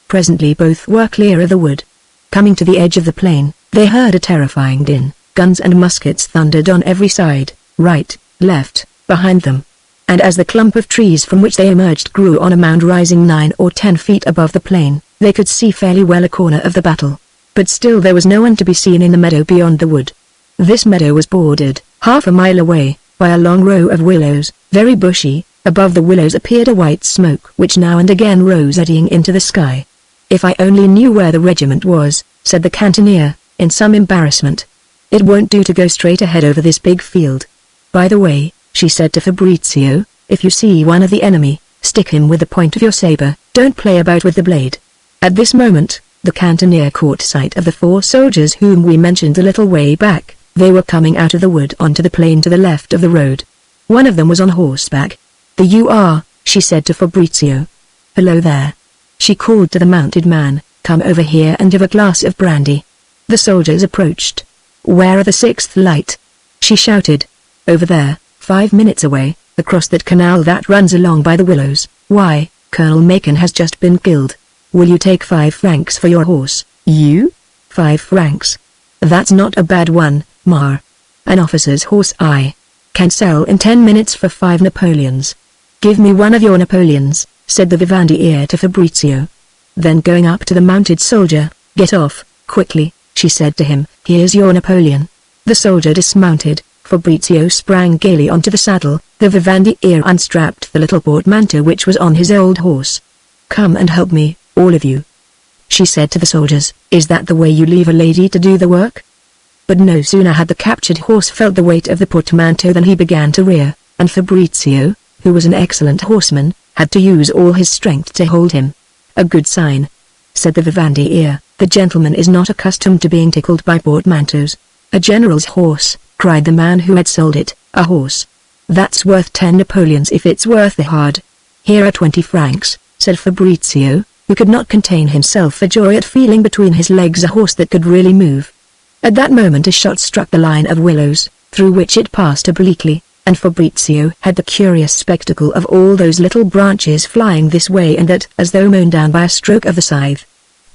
Presently both were clear of the wood. Coming to the edge of the plain, they heard a terrifying din. Guns and muskets thundered on every side, right, left, behind them. And as the clump of trees from which they emerged grew on a mound rising 9 or 10 feet above the plain, they could see fairly well a corner of the battle. But still there was no one to be seen in the meadow beyond the wood. This meadow was bordered, half a mile away, by a long row of willows, very bushy. Above the willows appeared a white smoke which now and again rose eddying into the sky. If I only knew where the regiment was, said the cannoneer, in some embarrassment. "It won't do to go straight ahead over this big field. By the way," she said to Fabrizio, "if you see one of the enemy, stick him with the point of your saber, don't play about with the blade." At this moment, the cannoneer caught sight of the 4 soldiers whom we mentioned a little way back. They were coming out of the wood onto the plain to the left of the road. One of them was on horseback. "There you are," she said to Fabrizio. "Hello there." She called to the mounted man, "Come over here and have a glass of brandy." The soldiers approached. "Where are the 6th light?" she shouted. "Over there, 5 minutes away, across that canal that runs along by the willows. Why, Colonel Macon has just been killed. Will you take 5 francs for your horse?" "You? 5 francs? That's not a bad one, Mar. An officer's horse I can sell in 10 minutes for 5 Napoleons." "Give me one of your Napoleons," said the vivandière to Fabrizio. Then going up to the mounted soldier, "Get off, quickly," she said to him. "Here's your Napoleon." The soldier dismounted. Fabrizio sprang gaily onto the saddle. The vivandière unstrapped the little portmanteau which was on his old horse. "Come and help me, all of you," she said to the soldiers. "Is that the way you leave a lady to do the work?" But no sooner had the captured horse felt the weight of the portmanteau than he began to rear, and Fabrizio, who was an excellent horseman, had to use all his strength to hold him. "A good sign," said the vivandière. "The gentleman is not accustomed to being tickled by portmanteaus." "A general's horse," cried the man who had sold it. "A horse? That's worth 10 Napoleons if it's worth the hard." "Here are 20 francs, said Fabrizio, who could not contain himself for joy at feeling between his legs a horse that could really move. At that moment a shot struck the line of willows, through which it passed obliquely, and Fabrizio had the curious spectacle of all those little branches flying this way and that as though mown down by a stroke of the scythe.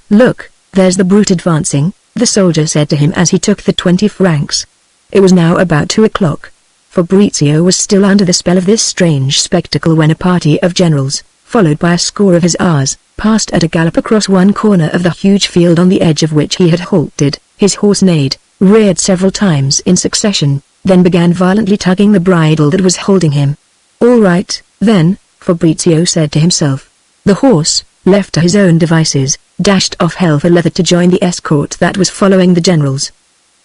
"Look, there's the brute advancing," the soldier said to him as he took the 20 francs. It was now about 2 o'clock. Fabrizio was still under the spell of this strange spectacle when a party of generals, followed by a score of hussars, passed at a gallop across one corner of the huge field on the edge of which he had halted. His horse neighed, reared several times in succession, then began violently tugging the bridle that was holding him. "All right, then," Fabrizio said to himself. The horse, left to his own devices, dashed off hell for leather to join the escort that was following the generals.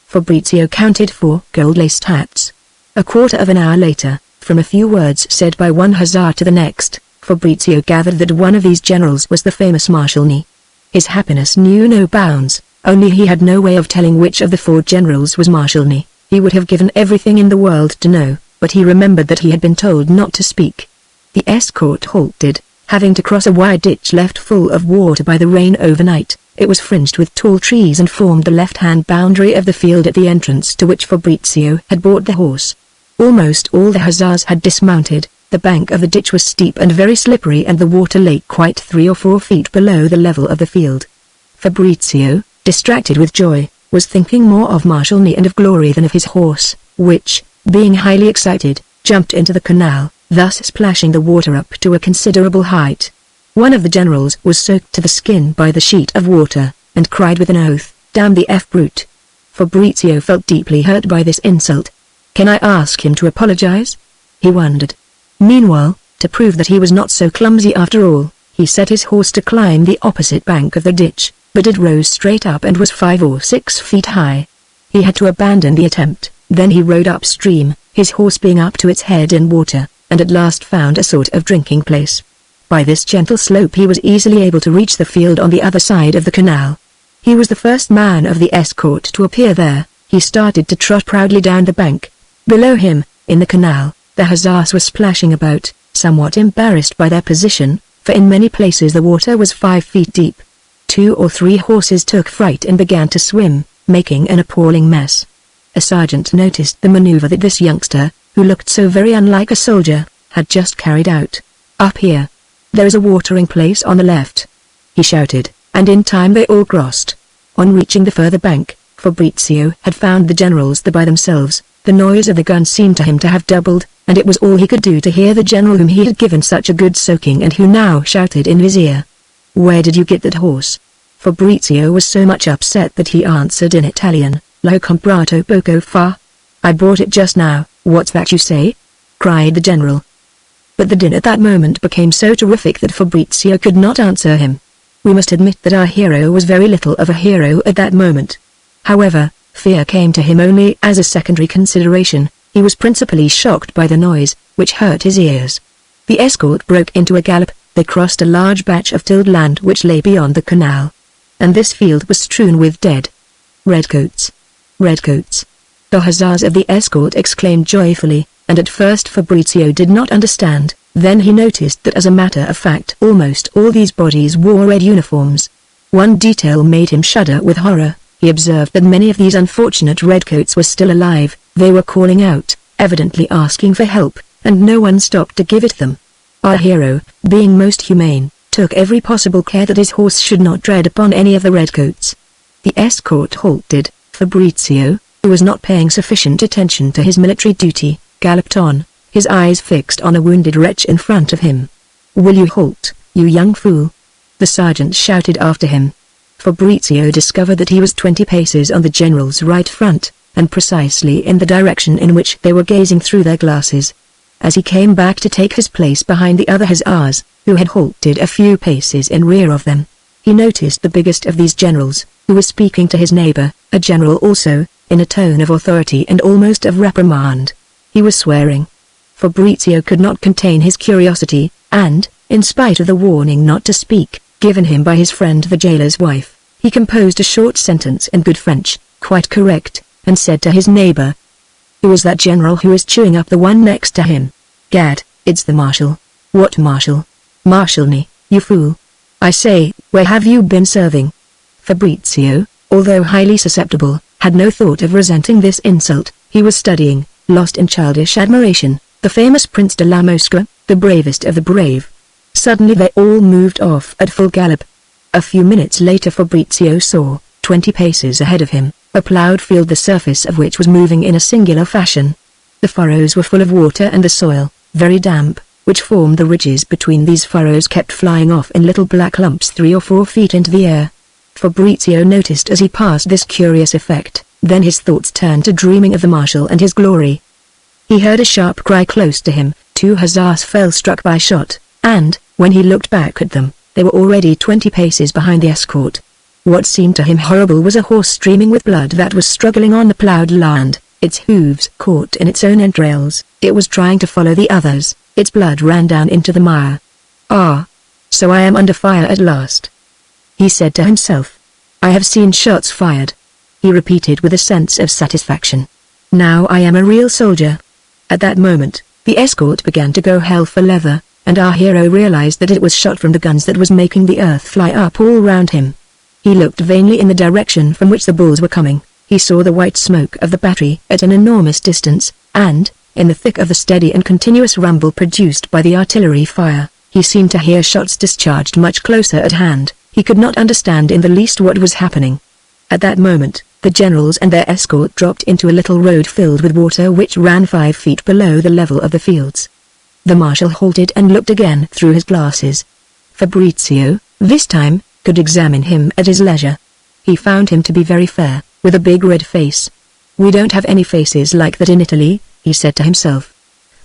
Fabrizio counted 4 gold-laced hats. A quarter of an hour later, from a few words said by one hussar to the next, Fabrizio gathered that one of these generals was the famous Marshal Ney. His happiness knew no bounds, only he had no way of telling which of the 4 generals was Marshal Ney. He would have given everything in the world to know, but he remembered that he had been told not to speak. The escort halted, having to cross a wide ditch left full of water by the rain overnight. It was fringed with tall trees and formed the left-hand boundary of the field at the entrance to which Fabrizio had bought the horse. Almost all the hussars had dismounted. The bank of the ditch was steep and very slippery and the water lay quite 3 or 4 feet below the level of the field. Fabrizio, distracted with joy, was thinking more of Marshal Ney and of glory than of his horse, which, being highly excited, jumped into the canal, thus splashing the water up to a considerable height. One of the generals was soaked to the skin by the sheet of water, and cried with an oath, "Damn the brute." Fabrizio felt deeply hurt by this insult. Can I ask him to apologize? He wondered. Meanwhile, to prove that he was not so clumsy after all, he set his horse to climb the opposite bank of the ditch, but it rose straight up and was 5 or 6 feet high. He had to abandon the attempt. Then he rode upstream, his horse being up to its head in water, and at last found a sort of drinking place. By this gentle slope he was easily able to reach the field on the other side of the canal. He was the first man of the escort to appear there. He started to trot proudly down the bank. Below him, in the canal, the hussars were splashing about, somewhat embarrassed by their position, for in many places the water was 5 feet deep. 2 or 3 horses took fright and began to swim, making an appalling mess. A sergeant noticed the maneuver that this youngster, who looked so very unlike a soldier, had just carried out. "Up here. There is a watering place on the left," he shouted, and in time they all crossed. On reaching the further bank, Fabrizio had found the generals there by themselves. The noise of the gun seemed to him to have doubled, and it was all he could do to hear the general whom he had given such a good soaking and who now shouted in his ear. "Where did you get that horse?" Fabrizio was so much upset that he answered in Italian, "L'ho comprato poco fa." "I bought it just now." "What's that you say?" cried the general. But the din at that moment became so terrific that Fabrizio could not answer him. We must admit that our hero was very little of a hero at that moment. However, fear came to him only as a secondary consideration. He was principally shocked by the noise, which hurt his ears. The escort broke into a gallop. They crossed a large patch of tilled land which lay beyond the canal. And this field was strewn with dead redcoats. Redcoats! The hussars of the escort exclaimed joyfully, and at first Fabrizio did not understand. Then he noticed that as a matter of fact almost all these bodies wore red uniforms. One detail made him shudder with horror. He observed that many of these unfortunate redcoats were still alive. They were calling out, evidently asking for help, and no one stopped to give it them. Our hero, being most humane, took every possible care that his horse should not tread upon any of the redcoats. The escort halted. Fabrizio, who was not paying sufficient attention to his military duty, galloped on, his eyes fixed on a wounded wretch in front of him. "Will you halt, you young fool?" the sergeant shouted after him. Fabrizio discovered that he was 20 paces on the general's right front, and precisely in the direction in which they were gazing through their glasses. As he came back to take his place behind the other hussars, who had halted a few paces in rear of them, he noticed the biggest of these generals, who was speaking to his neighbor, a general also, in a tone of authority and almost of reprimand. He was swearing. Fabrizio could not contain his curiosity, and, in spite of the warning not to speak, given him by his friend the jailer's wife, he composed a short sentence in good French, quite correct, and said to his neighbor, "Who is that general who is chewing up the one next to him? Gad, it's the marshal." "What marshal?" "Marshalney, you fool. I say, where have you been serving?" Fabrizio, although highly susceptible, had no thought of resenting this insult. He was studying, lost in childish admiration, the famous Prince de la Mosca, the bravest of the brave. Suddenly they all moved off at full gallop. A few minutes later Fabrizio saw, 20 paces ahead of him, a ploughed field the surface of which was moving in a singular fashion. The furrows were full of water and the soil, very damp, which formed the ridges between these furrows kept flying off in little black lumps 3 or 4 feet into the air. Fabrizio noticed as he passed this curious effect, then his thoughts turned to dreaming of the marshal and his glory. He heard a sharp cry close to him, 2 hussars fell struck by shot, and, when he looked back at them, they were already 20 paces behind the escort. What seemed to him horrible was a horse streaming with blood that was struggling on the ploughed land, its hooves caught in its own entrails. It was trying to follow the others, its blood ran down into the mire. "Ah! So I am under fire at last," he said to himself. "I have seen shots fired," he repeated with a sense of satisfaction. "Now I am a real soldier." At that moment, the escort began to go hell for leather, and our hero realized that it was shot from the guns that was making the earth fly up all round him. He looked vainly in the direction from which the bulls were coming. He saw the white smoke of the battery at an enormous distance, and, in the thick of the steady and continuous rumble produced by the artillery fire, he seemed to hear shots discharged much closer at hand. He could not understand in the least what was happening. At that moment, the generals and their escort dropped into a little road filled with water which ran 5 feet below the level of the fields. The marshal halted and looked again through his glasses. Fabrizio, this time, could examine him at his leisure. He found him to be very fair, with a big red face. "We don't have any faces like that in Italy," he said to himself.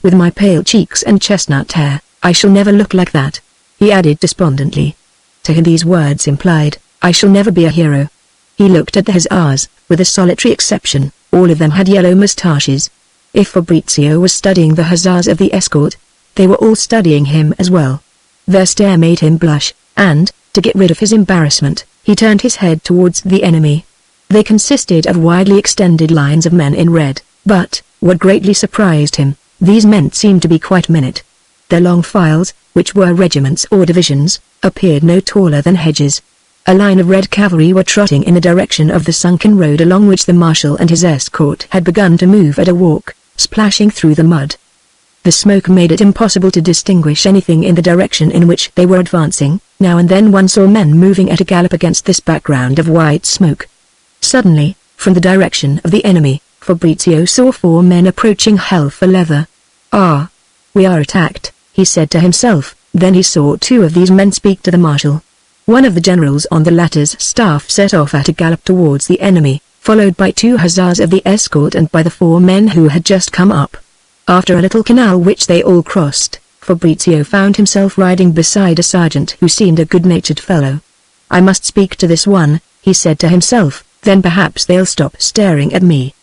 "With my pale cheeks and chestnut hair, I shall never look like that," he added despondently. To him these words implied, "I shall never be a hero." He looked at the hussars, with a solitary exception, all of them had yellow moustaches. If Fabrizio was studying the hussars of the escort, they were all studying him as well. Their stare made him blush, and, to get rid of his embarrassment, he turned his head towards the enemy. They consisted of widely extended lines of men in red, but, what greatly surprised him, these men seemed to be quite minute. Their long files, which were regiments or divisions, appeared no taller than hedges. A line of red cavalry were trotting in the direction of the sunken road along which the marshal and his escort had begun to move at a walk, splashing through the mud. The smoke made it impossible to distinguish anything in the direction in which they were advancing. Now and then one saw men moving at a gallop against this background of white smoke. Suddenly, from the direction of the enemy, Fabrizio saw 4 men approaching hell for leather. "Ah! We are attacked," he said to himself. Then he saw 2 of these men speak to the marshal. One of the generals on the latter's staff set off at a gallop towards the enemy, followed by 2 hussars of the escort and by the 4 men who had just come up. After a little canal which they all crossed, Fabrizio found himself riding beside a sergeant who seemed a good-natured fellow. I must speak to this one, he said to himself, then perhaps they'll stop staring at me.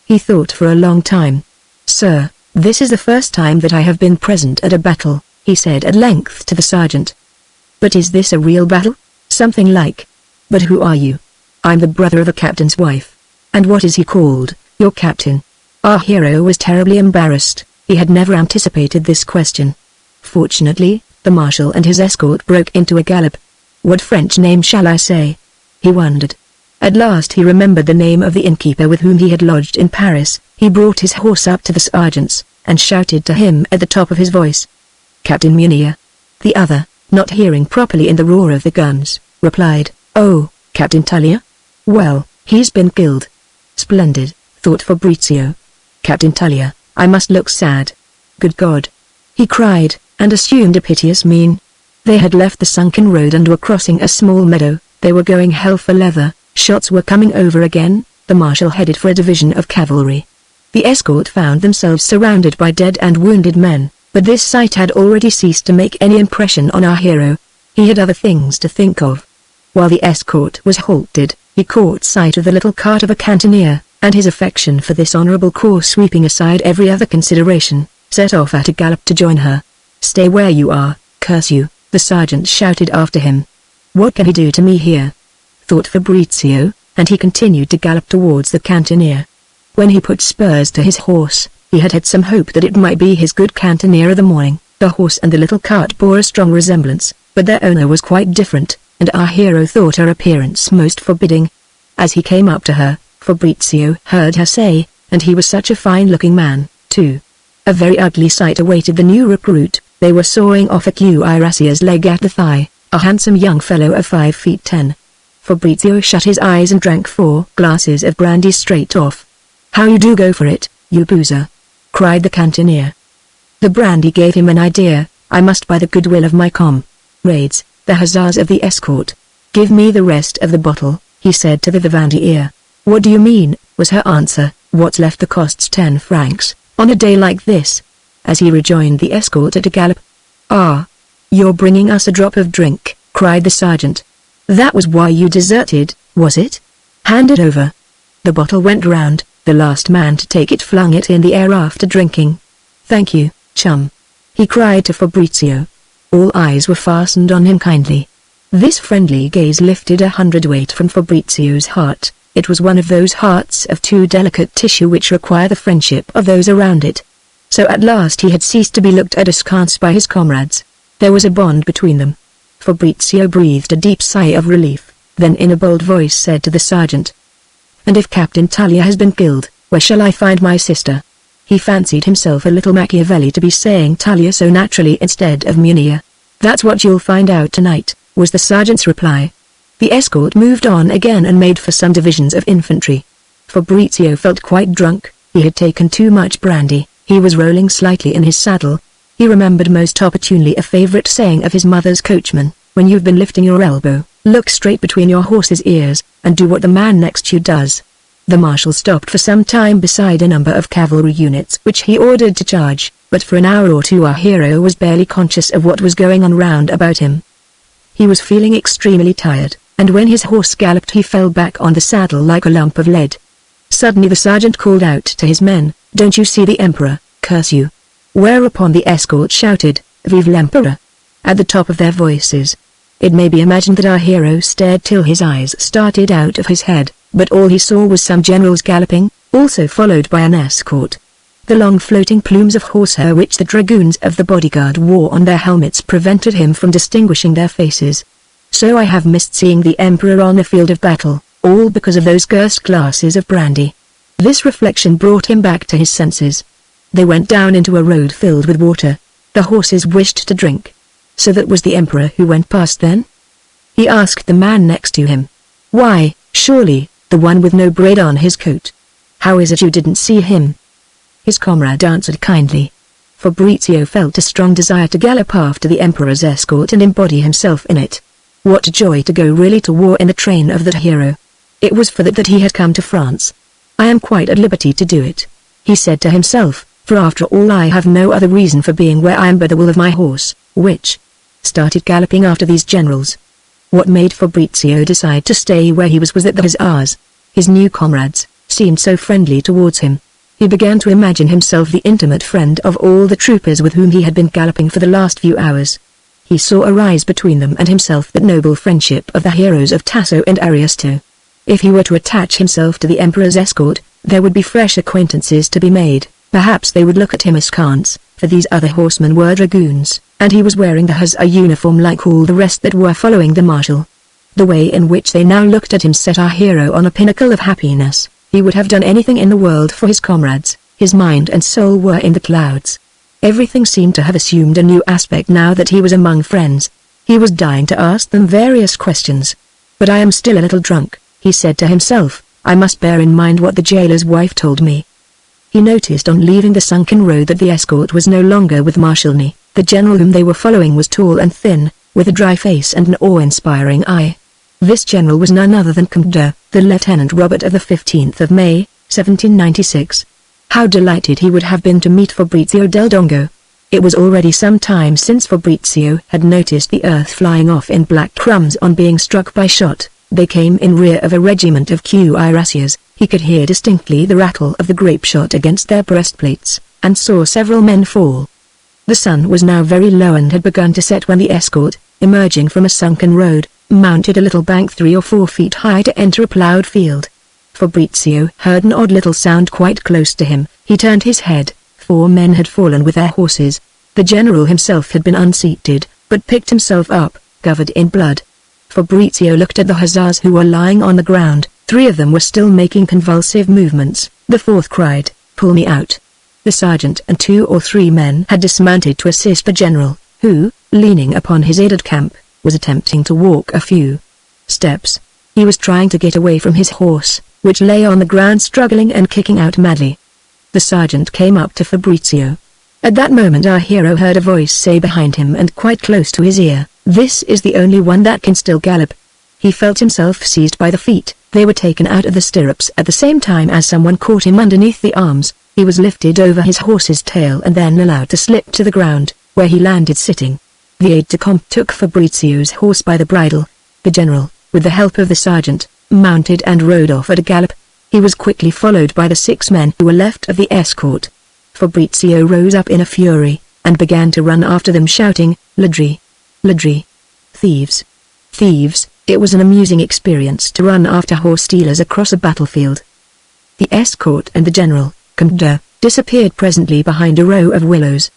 He thought for a long time. Sir, this is the first time that I have been present at a battle, he said at length to the sergeant. But is this a real battle? Something like. But who are you? I'm the brother of the captain's wife. And what is he called, your captain? Our hero was terribly embarrassed. He had never anticipated this question. Fortunately, the marshal and his escort broke into a gallop. What French name shall I say? He wondered. At last he remembered the name of the innkeeper with whom he had lodged in Paris. He brought his horse up to the sergeant's, and shouted to him at the top of his voice. Captain Munier. The other, not hearing properly in the roar of the guns, replied, Oh, Captain Tullier? Well, he's been killed. Splendid, thought Fabrizio. Captain Tullier, I must look sad. Good God! He cried, and assumed a piteous mien. They had left the sunken road and were crossing a small meadow. They were going hell for leather. Shots were coming over again. The marshal headed for a division of cavalry. The escort found themselves surrounded by dead and wounded men, but this sight had already ceased to make any impression on our hero. He had other things to think of. While the escort was halted, he caught sight of the little cart of a cannoneer, and his affection for this honorable corps, sweeping aside every other consideration, set off at a gallop to join her. Stay where you are, curse you, the sergeant shouted after him. What can he do to me here? Thought Fabrizio, and he continued to gallop towards the cannoneer. When he put spurs to his horse, he had had some hope that it might be his good cannoneer of the morning. The horse and the little cart bore a strong resemblance, but their owner was quite different, and our hero thought her appearance most forbidding. As he came up to her, Fabrizio heard her say, and he was such a fine-looking man, too. A very ugly sight awaited the new recruit. They were sawing off a cuirassier's leg at the thigh, a handsome young fellow of 5 feet 10. Fabrizio shut his eyes and drank 4 glasses of brandy straight off. How you do go for it, you boozer! Cried the cannoneer. The brandy gave him an idea. I must buy the goodwill of my comrades, the hussars of the escort. Give me the rest of the bottle, he said to the vivandière. What do you mean, was her answer, what's left the costs 10 francs, on a day like this? As he rejoined the escort at a gallop. Ah! You're bringing us a drop of drink, cried the sergeant. That was why you deserted, was it? Hand it over. The bottle went round. The last man to take it flung it in the air after drinking. Thank you, chum. He cried to Fabrizio. All eyes were fastened on him kindly. This friendly gaze lifted 100 weight from Fabrizio's heart. It was one of those hearts of too delicate tissue which require the friendship of those around it. So at last he had ceased to be looked at askance by his comrades. There was a bond between them. Fabrizio breathed a deep sigh of relief, then in a bold voice said to the sergeant. And if Captain Tullier has been killed, where shall I find my sister? He fancied himself a little Machiavelli to be saying Tullier so naturally instead of Munier. That's what you'll find out tonight, was the sergeant's reply. The escort moved on again and made for some divisions of infantry. Fabrizio felt quite drunk. He had taken too much brandy. He was rolling slightly in his saddle. He remembered most opportunely a favorite saying of his mother's coachman, when you've been lifting your elbow, look straight between your horse's ears, and do what the man next to you does. The marshal stopped for some time beside a number of cavalry units which he ordered to charge, but for an hour or two our hero was barely conscious of what was going on round about him. He was feeling extremely tired, and when his horse galloped he fell back on the saddle like a lump of lead. Suddenly the sergeant called out to his men, Don't you see the emperor, curse you? Whereupon the escort shouted, Vive l'empereur! At the top of their voices. It may be imagined that our hero stared till his eyes started out of his head, but all he saw was some generals galloping, also followed by an escort. The long floating plumes of horsehair which the dragoons of the bodyguard wore on their helmets prevented him from distinguishing their faces. So I have missed seeing the emperor on the field of battle, all because of those cursed glasses of brandy. This reflection brought him back to his senses. They went down into a road filled with water. The horses wished to drink. So that was the emperor who went past then? He asked the man next to him. Why, surely, the one with no braid on his coat. How is it you didn't see him? His comrade answered kindly. Fabrizio felt a strong desire to gallop after the emperor's escort and embody himself in it. What joy to go really to war in the train of that hero. It was for that he had come to France. I am quite at liberty to do it, he said to himself, for after all I have no other reason for being where I am but the will of my horse, which started galloping after these generals. What made Fabrizio decide to stay where he was that the hussars, his new comrades, seemed so friendly towards him. He began to imagine himself the intimate friend of all the troopers with whom he had been galloping for the last few hours. He saw arise between them and himself that noble friendship of the heroes of Tasso and Ariosto. If he were to attach himself to the emperor's escort, there would be fresh acquaintances to be made. Perhaps they would look at him askance, for these other horsemen were dragoons, and he was wearing the hussar uniform like all the rest that were following the marshal. The way in which they now looked at him set our hero on a pinnacle of happiness. He would have done anything in the world for his comrades. His mind and soul were in the clouds. Everything seemed to have assumed a new aspect now that he was among friends. He was dying to ask them various questions. "But I am still a little drunk," he said to himself. "I must bear in mind what the jailer's wife told me." He noticed on leaving the sunken road that the escort was no longer with Marshal Ney. The general whom they were following was tall and thin, with a dry face and an awe-inspiring eye. This general was none other than Comte, the Lieutenant Robert of the 15th of May, 1796. How delighted he would have been to meet Fabrizio del Dongo. It was already some time since Fabrizio had noticed the earth flying off in black crumbs on being struck by shot. They came in rear of a regiment of cuirassiers. He could hear distinctly the rattle of the grape shot against their breastplates, and saw several men fall. The sun was now very low and had begun to set when the escort, emerging from a sunken road, mounted a little bank 3 or 4 feet high to enter a ploughed field. Fabrizio heard an odd little sound quite close to him. He turned his head. 4 men had fallen with their horses. The general himself had been unseated, but picked himself up, covered in blood. Fabrizio looked at the hussars who were lying on the ground. 3 of them were still making convulsive movements. The 4th cried, "Pull me out." The sergeant and 2 or 3 men had dismounted to assist the general, who, leaning upon his aide-de-camp, was attempting to walk a few steps. He was trying to get away from his horse, which lay on the ground struggling and kicking out madly. The sergeant came up to Fabrizio. At that moment our hero heard a voice say behind him and quite close to his ear, "This is the only one that can still gallop." He felt himself seized by the feet. They were taken out of the stirrups at the same time as someone caught him underneath the arms. He was lifted over his horse's tail and then allowed to slip to the ground, where he landed sitting. The aide-de-camp took Fabrizio's horse by the bridle. The general, with the help of the sergeant, mounted and rode off at a gallop. He was quickly followed by the 6 men who were left of the escort. Fabrizio rose up in a fury, and began to run after them shouting, "Ladri! Ladri! Thieves! Thieves!" It was an amusing experience to run after horse stealers across a battlefield. The escort and the general, Comte, disappeared presently behind a row of willows.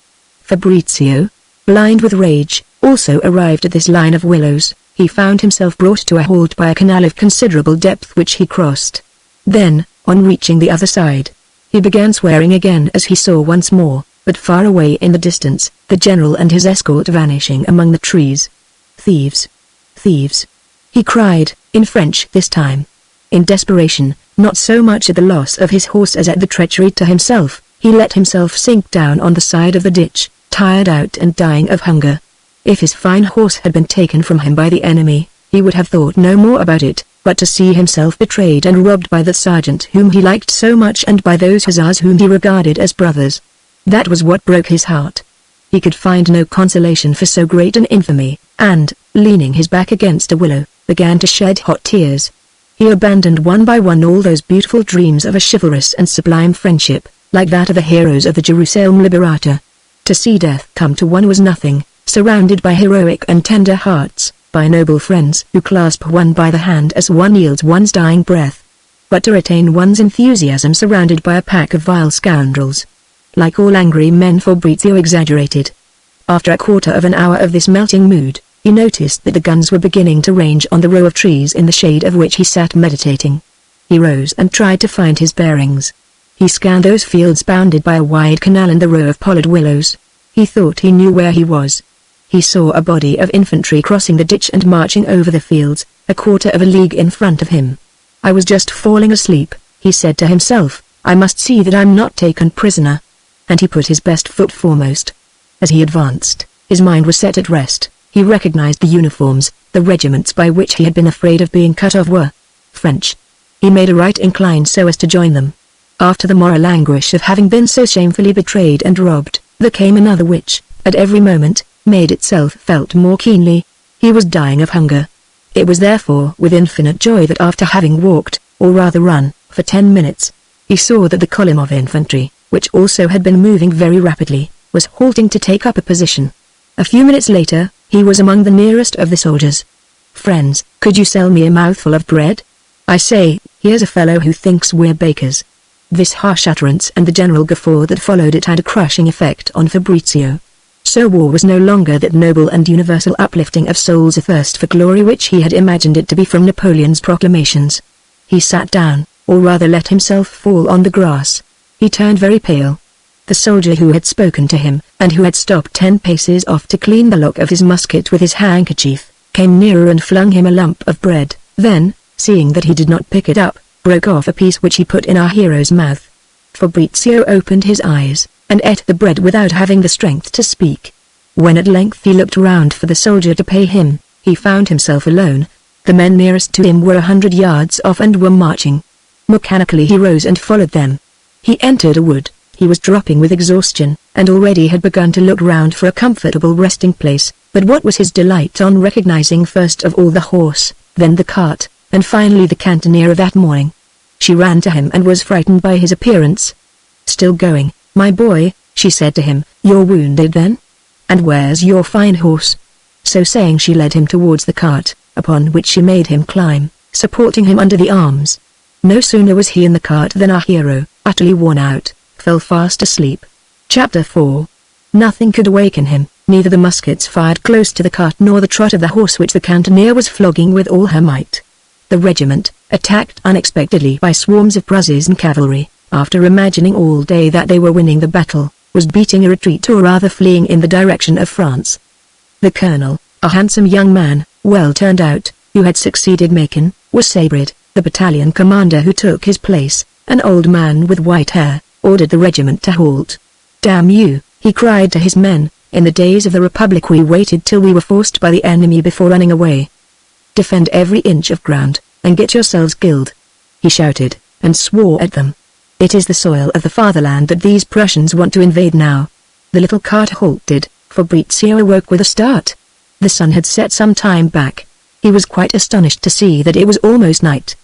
Fabrizio, blind with rage, also arrived at this line of willows. He found himself brought to a halt by a canal of considerable depth which he crossed. Then, on reaching the other side, he began swearing again as he saw once more, but far away in the distance, the general and his escort vanishing among the trees. "Thieves! Thieves!" he cried, in French this time. In desperation, not so much at the loss of his horse as at the treachery to himself, he let himself sink down on the side of the ditch, tired out and dying of hunger. If his fine horse had been taken from him by the enemy, he would have thought no more about it, but to see himself betrayed and robbed by the sergeant whom he liked so much and by those hussars whom he regarded as brothers. That was what broke his heart. He could find no consolation for so great an infamy, and, leaning his back against a willow, began to shed hot tears. He abandoned one by one all those beautiful dreams of a chivalrous and sublime friendship, like that of the heroes of the Jerusalem Liberata. To see death come to one was nothing, surrounded by heroic and tender hearts, by noble friends who clasp one by the hand as one yields one's dying breath. But to retain one's enthusiasm surrounded by a pack of vile scoundrels. Like all angry men, Fabrizio exaggerated. After a quarter of an hour of this melting mood, he noticed that the guns were beginning to range on the row of trees in the shade of which he sat meditating. He rose and tried to find his bearings. He scanned those fields bounded by a wide canal and the row of pollard willows. He thought he knew where he was. He saw a body of infantry crossing the ditch and marching over the fields, a quarter of a league in front of him. "I was just falling asleep," he said to himself. "I must see that I'm not taken prisoner." And he put his best foot foremost. As he advanced, his mind was set at rest. He recognized the uniforms. The regiments by which he had been afraid of being cut off were French. He made a right incline so as to join them. After the moral anguish of having been so shamefully betrayed and robbed, there came another which, at every moment, made itself felt more keenly. He was dying of hunger. It was therefore with infinite joy that after having walked, or rather run, for 10 minutes, he saw that the column of infantry, which also had been moving very rapidly, was halting to take up a position. A few minutes later, he was among the nearest of the soldiers. "Friends, could you sell me a mouthful of bread? I say, here's a fellow who thinks we're bakers." This harsh utterance and the general guffaw that followed it had a crushing effect on Fabrizio. So war was no longer that noble and universal uplifting of souls athirst for glory which he had imagined it to be from Napoleon's proclamations. He sat down, or rather let himself fall on the grass. He turned very pale. The soldier who had spoken to him, and who had stopped 10 paces off to clean the lock of his musket with his handkerchief, came nearer and flung him a lump of bread, then, seeing that he did not pick it up, broke off a piece which he put in our hero's mouth. Fabrizio opened his eyes, and ate the bread without having the strength to speak. When at length he looked round for the soldier to pay him, he found himself alone. The men nearest to him were 100 yards off and were marching. Mechanically he rose and followed them. He entered a wood. He was dropping with exhaustion, and already had begun to look round for a comfortable resting place, but what was his delight on recognizing first of all the horse, then the cart, and finally the cannoneer of that morning. She ran to him and was frightened by his appearance. "Still going, my boy?" she said to him. "You're wounded then? And where's your fine horse?" So saying she led him towards the cart, upon which she made him climb, supporting him under the arms. No sooner was he in the cart than our hero, utterly worn out, fell fast asleep. Chapter 4. Nothing could awaken him, neither the muskets fired close to the cart nor the trot of the horse which the cannoneer was flogging with all her might. The regiment, attacked unexpectedly by swarms of Prussian cavalry, after imagining all day that they were winning the battle, was beating a retreat or rather fleeing in the direction of France. The colonel, a handsome young man, well turned out, who had succeeded Macon, was sabred. The battalion commander who took his place, an old man with white hair, ordered the regiment to halt. "Damn you," he cried to his men, "in the days of the Republic we waited till we were forced by the enemy before running away. Defend every inch of ground, and get yourselves killed." He shouted, and swore at them. "It is the soil of the fatherland that these Prussians want to invade now." The little cart halted. Fabrizio awoke with a start. The sun had set some time back. He was quite astonished to see that it was almost night.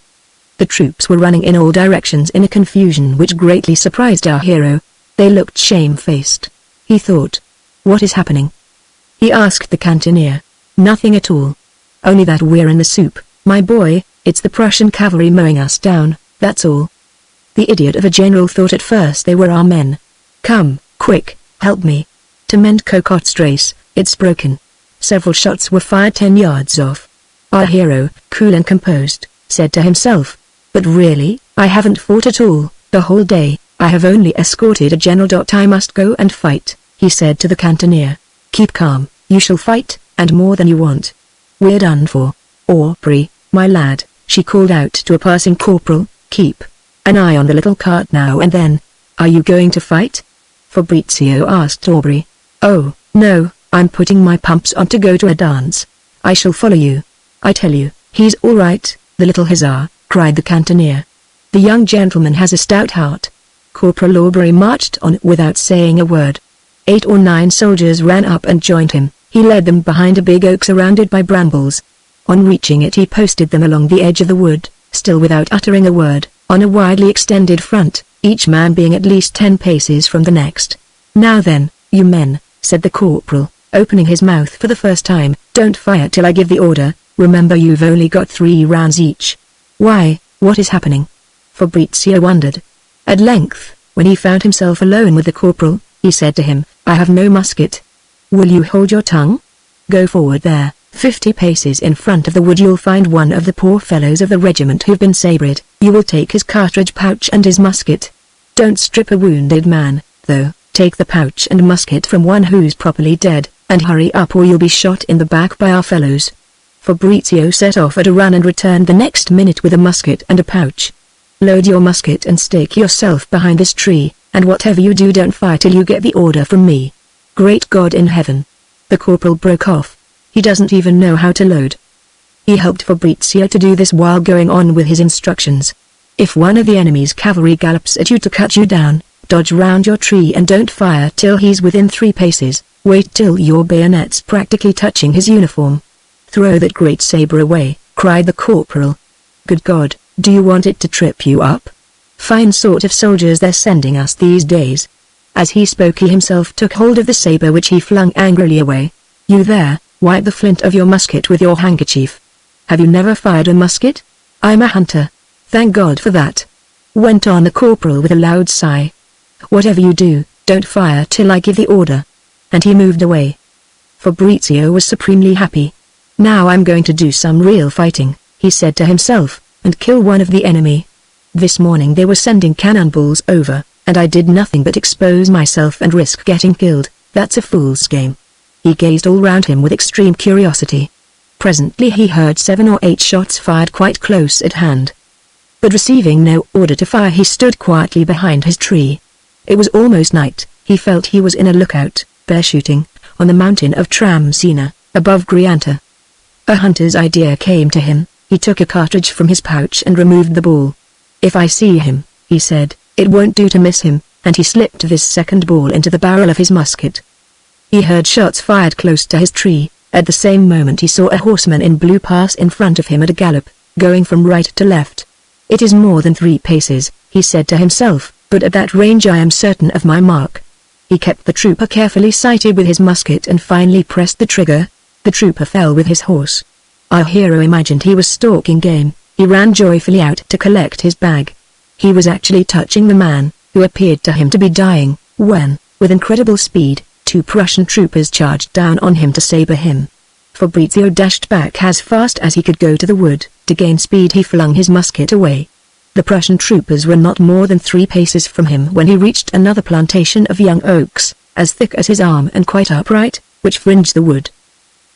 The troops were running in all directions in a confusion which greatly surprised our hero. They looked shamefaced. He thought, "What is happening?" He asked the cannoneer. "Nothing at all. Only that we're in the soup, my boy. It's the Prussian cavalry mowing us down, that's all." The idiot of a general thought at first they were our men. "Come, quick, help me to mend Cocotte's trace, it's broken." Several shots were fired 10 yards off. Our hero, cool and composed, said to himself, "But really, I haven't fought at all, the whole day. I have only escorted a general. I must go and fight," he said to the cannoneer. "Keep calm, you shall fight, and more than you want. We're done for. Aubrey, my lad," she called out to a passing corporal, "keep an eye on the little cart now and then. Are you going to fight?" Fabrizio asked Aubrey. "Oh, no, I'm putting my pumps on to go to a dance. I shall follow you. I tell you, he's all right, the little hussar," cried the cannoneer. "The young gentleman has a stout heart." Corporal Aubrey marched on without saying a word. 8 or 9 soldiers ran up and joined him. He led them behind a big oak surrounded by brambles. On reaching it he posted them along the edge of the wood, still without uttering a word, on a widely extended front, each man being at least 10 paces from the next. "Now then, you men," said the corporal, opening his mouth for the first time, "don't fire till I give the order. Remember you've only got 3 rounds each." "Why, what is happening?" Fabrizio wondered. At length, when he found himself alone with the corporal, he said to him, "I have no musket." "Will you hold your tongue? Go forward there, 50 paces in front of the wood you'll find one of the poor fellows of the regiment who've been sabred. You will take his cartridge pouch and his musket. Don't strip a wounded man, though, take the pouch and musket from one who's properly dead, and hurry up or you'll be shot in the back by our fellows." Fabrizio set off at a run and returned the next minute with a musket and a pouch. "Load your musket and stake yourself behind this tree, and whatever you do don't fire till you get the order from me." "Great God in heaven!" The corporal broke off. "He doesn't even know how to load." He helped Fabrizio to do this while going on with his instructions. "If one of the enemy's cavalry gallops at you to cut you down, dodge round your tree and don't fire till he's within 3 paces, wait till your bayonet's practically touching his uniform. Throw that great saber away, cried the corporal. "Good God, do you want it to trip you up? Fine sort of soldiers they're sending us these days." As he spoke he himself took hold of the saber which he flung angrily away. "You there, wipe the flint of your musket with your handkerchief. Have you never fired a musket? I'm a hunter. Thank God for that," went on the corporal with a loud sigh. "Whatever you do, don't fire till I give the order." And he moved away. Fabrizio was supremely happy. "Now I'm going to do some real fighting," he said to himself, "and kill one of the enemy. This morning they were sending cannonballs over, and I did nothing but expose myself and risk getting killed. That's a fool's game." He gazed all round him with extreme curiosity. Presently he heard 7 or 8 shots fired quite close at hand. But receiving no order to fire he stood quietly behind his tree. It was almost night. He felt he was in a lookout, bear shooting, on the mountain of Tramsina, above Grianta. A hunter's idea came to him. He took a cartridge from his pouch and removed the ball. "If I see him," he said, "it won't do to miss him," and he slipped this second ball into the barrel of his musket. He heard shots fired close to his tree. At the same moment he saw a horseman in blue pass in front of him at a gallop, going from right to left. "It is more than 3 paces," he said to himself, "but at that range I am certain of my mark." He kept the trooper carefully sighted with his musket and finally pressed the trigger. The trooper fell with his horse. Our hero imagined he was stalking game. He ran joyfully out to collect his bag. He was actually touching the man, who appeared to him to be dying, when, with incredible speed, 2 Prussian troopers charged down on him to saber him. Fabrizio dashed back as fast as he could go to the wood. To gain speed he flung his musket away. The Prussian troopers were not more than 3 paces from him when he reached another plantation of young oaks, as thick as his arm and quite upright, which fringed the wood.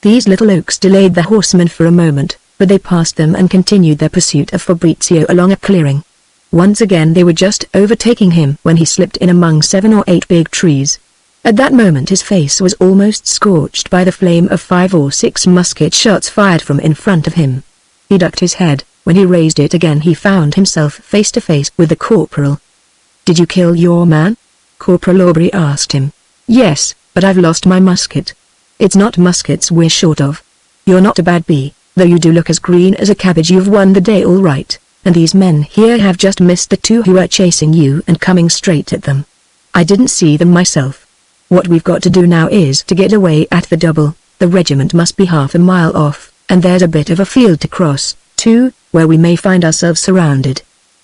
These little oaks delayed the horsemen for a moment, but they passed them and continued their pursuit of Fabrizio along a clearing. Once again they were just overtaking him when he slipped in among 7 or 8 big trees. At that moment his face was almost scorched by the flame of 5 or 6 musket shots fired from in front of him. He ducked his head. When he raised it again he found himself face to face with the corporal. "Did you kill your man?" Corporal Aubrey asked him. "Yes, but I've lost my musket." "It's not muskets we're short of. You're not a bad bee, though you do look as green as a cabbage. You've won the day all right, and these men here have just missed the 2 who were chasing you and coming straight at them. I didn't see them myself. What we've got to do now is to get away at the double. The regiment must be half a mile off, and there's a bit of a field to cross, too, where we may find ourselves surrounded."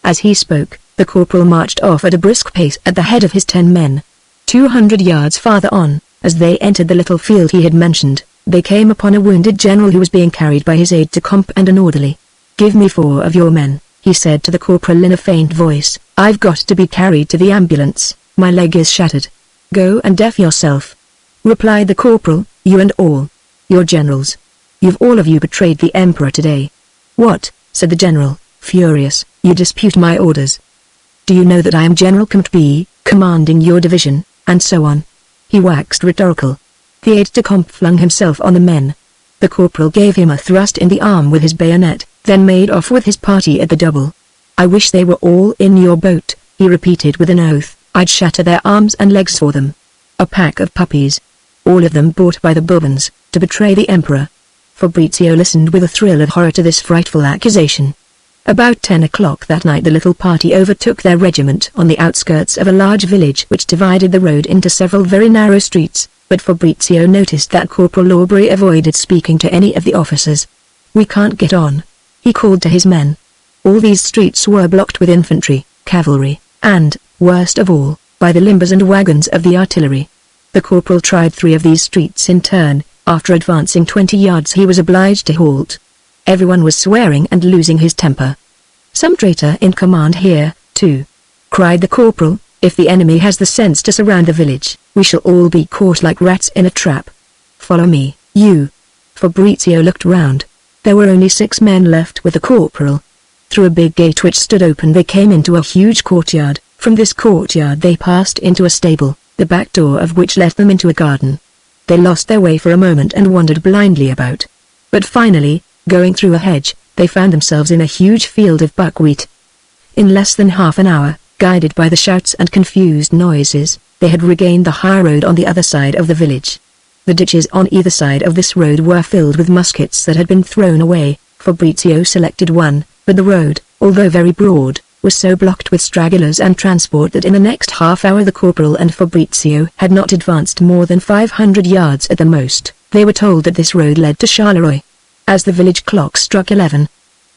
As he spoke, the corporal marched off at a brisk pace at the head of his 10 men. 200 yards farther on, as they entered the little field he had mentioned, they came upon a wounded general who was being carried by his aide-de-camp and an orderly. "Give me 4 of your men," he said to the corporal in a faint voice. "I've got to be carried to the ambulance, my leg is shattered." "Go and deaf yourself," replied the corporal, "you and all your generals. You've all of you betrayed the emperor today." "What?" said the general, furious, "you dispute my orders. Do you know that I am General Comte B, commanding your division, and so on?" He waxed rhetorical. The aide-de-camp flung himself on the men. The corporal gave him a thrust in the arm with his bayonet, then made off with his party at the double. "I wish they were all in your boat," he repeated with an oath. "I'd shatter their arms and legs for them. A pack of puppies. All of them bought by the Bourbons, to betray the emperor." Fabrizio listened with a thrill of horror to this frightful accusation. About 10 o'clock that night the little party overtook their regiment on the outskirts of a large village which divided the road into several very narrow streets, but Fabrizio noticed that Corporal Aubrey avoided speaking to any of the officers. "We can't get on," he called to his men. All these streets were blocked with infantry, cavalry, and, worst of all, by the limbers and wagons of the artillery. The corporal tried 3 of these streets in turn. After advancing 20 yards he was obliged to halt. Everyone was swearing and losing his temper. "Some traitor in command here, too," cried the corporal. "If the enemy has the sense to surround the village, we shall all be caught like rats in a trap. Follow me, you." Fabrizio looked round. There were only 6 men left with the corporal. Through a big gate which stood open they came into a huge courtyard. From this courtyard they passed into a stable, the back door of which led them into a garden. They lost their way for a moment and wandered blindly about. But finally, going through a hedge, they found themselves in a huge field of buckwheat. In less than half an hour, guided by the shouts and confused noises, they had regained the high road on the other side of the village. The ditches on either side of this road were filled with muskets that had been thrown away, Fabrizio selected one, but the road, although very broad, was so blocked with stragglers and transport that in the next half hour the corporal and Fabrizio had not advanced more than 500 yards at the most. They were told that this road led to Charleroi. As the village clock struck 11,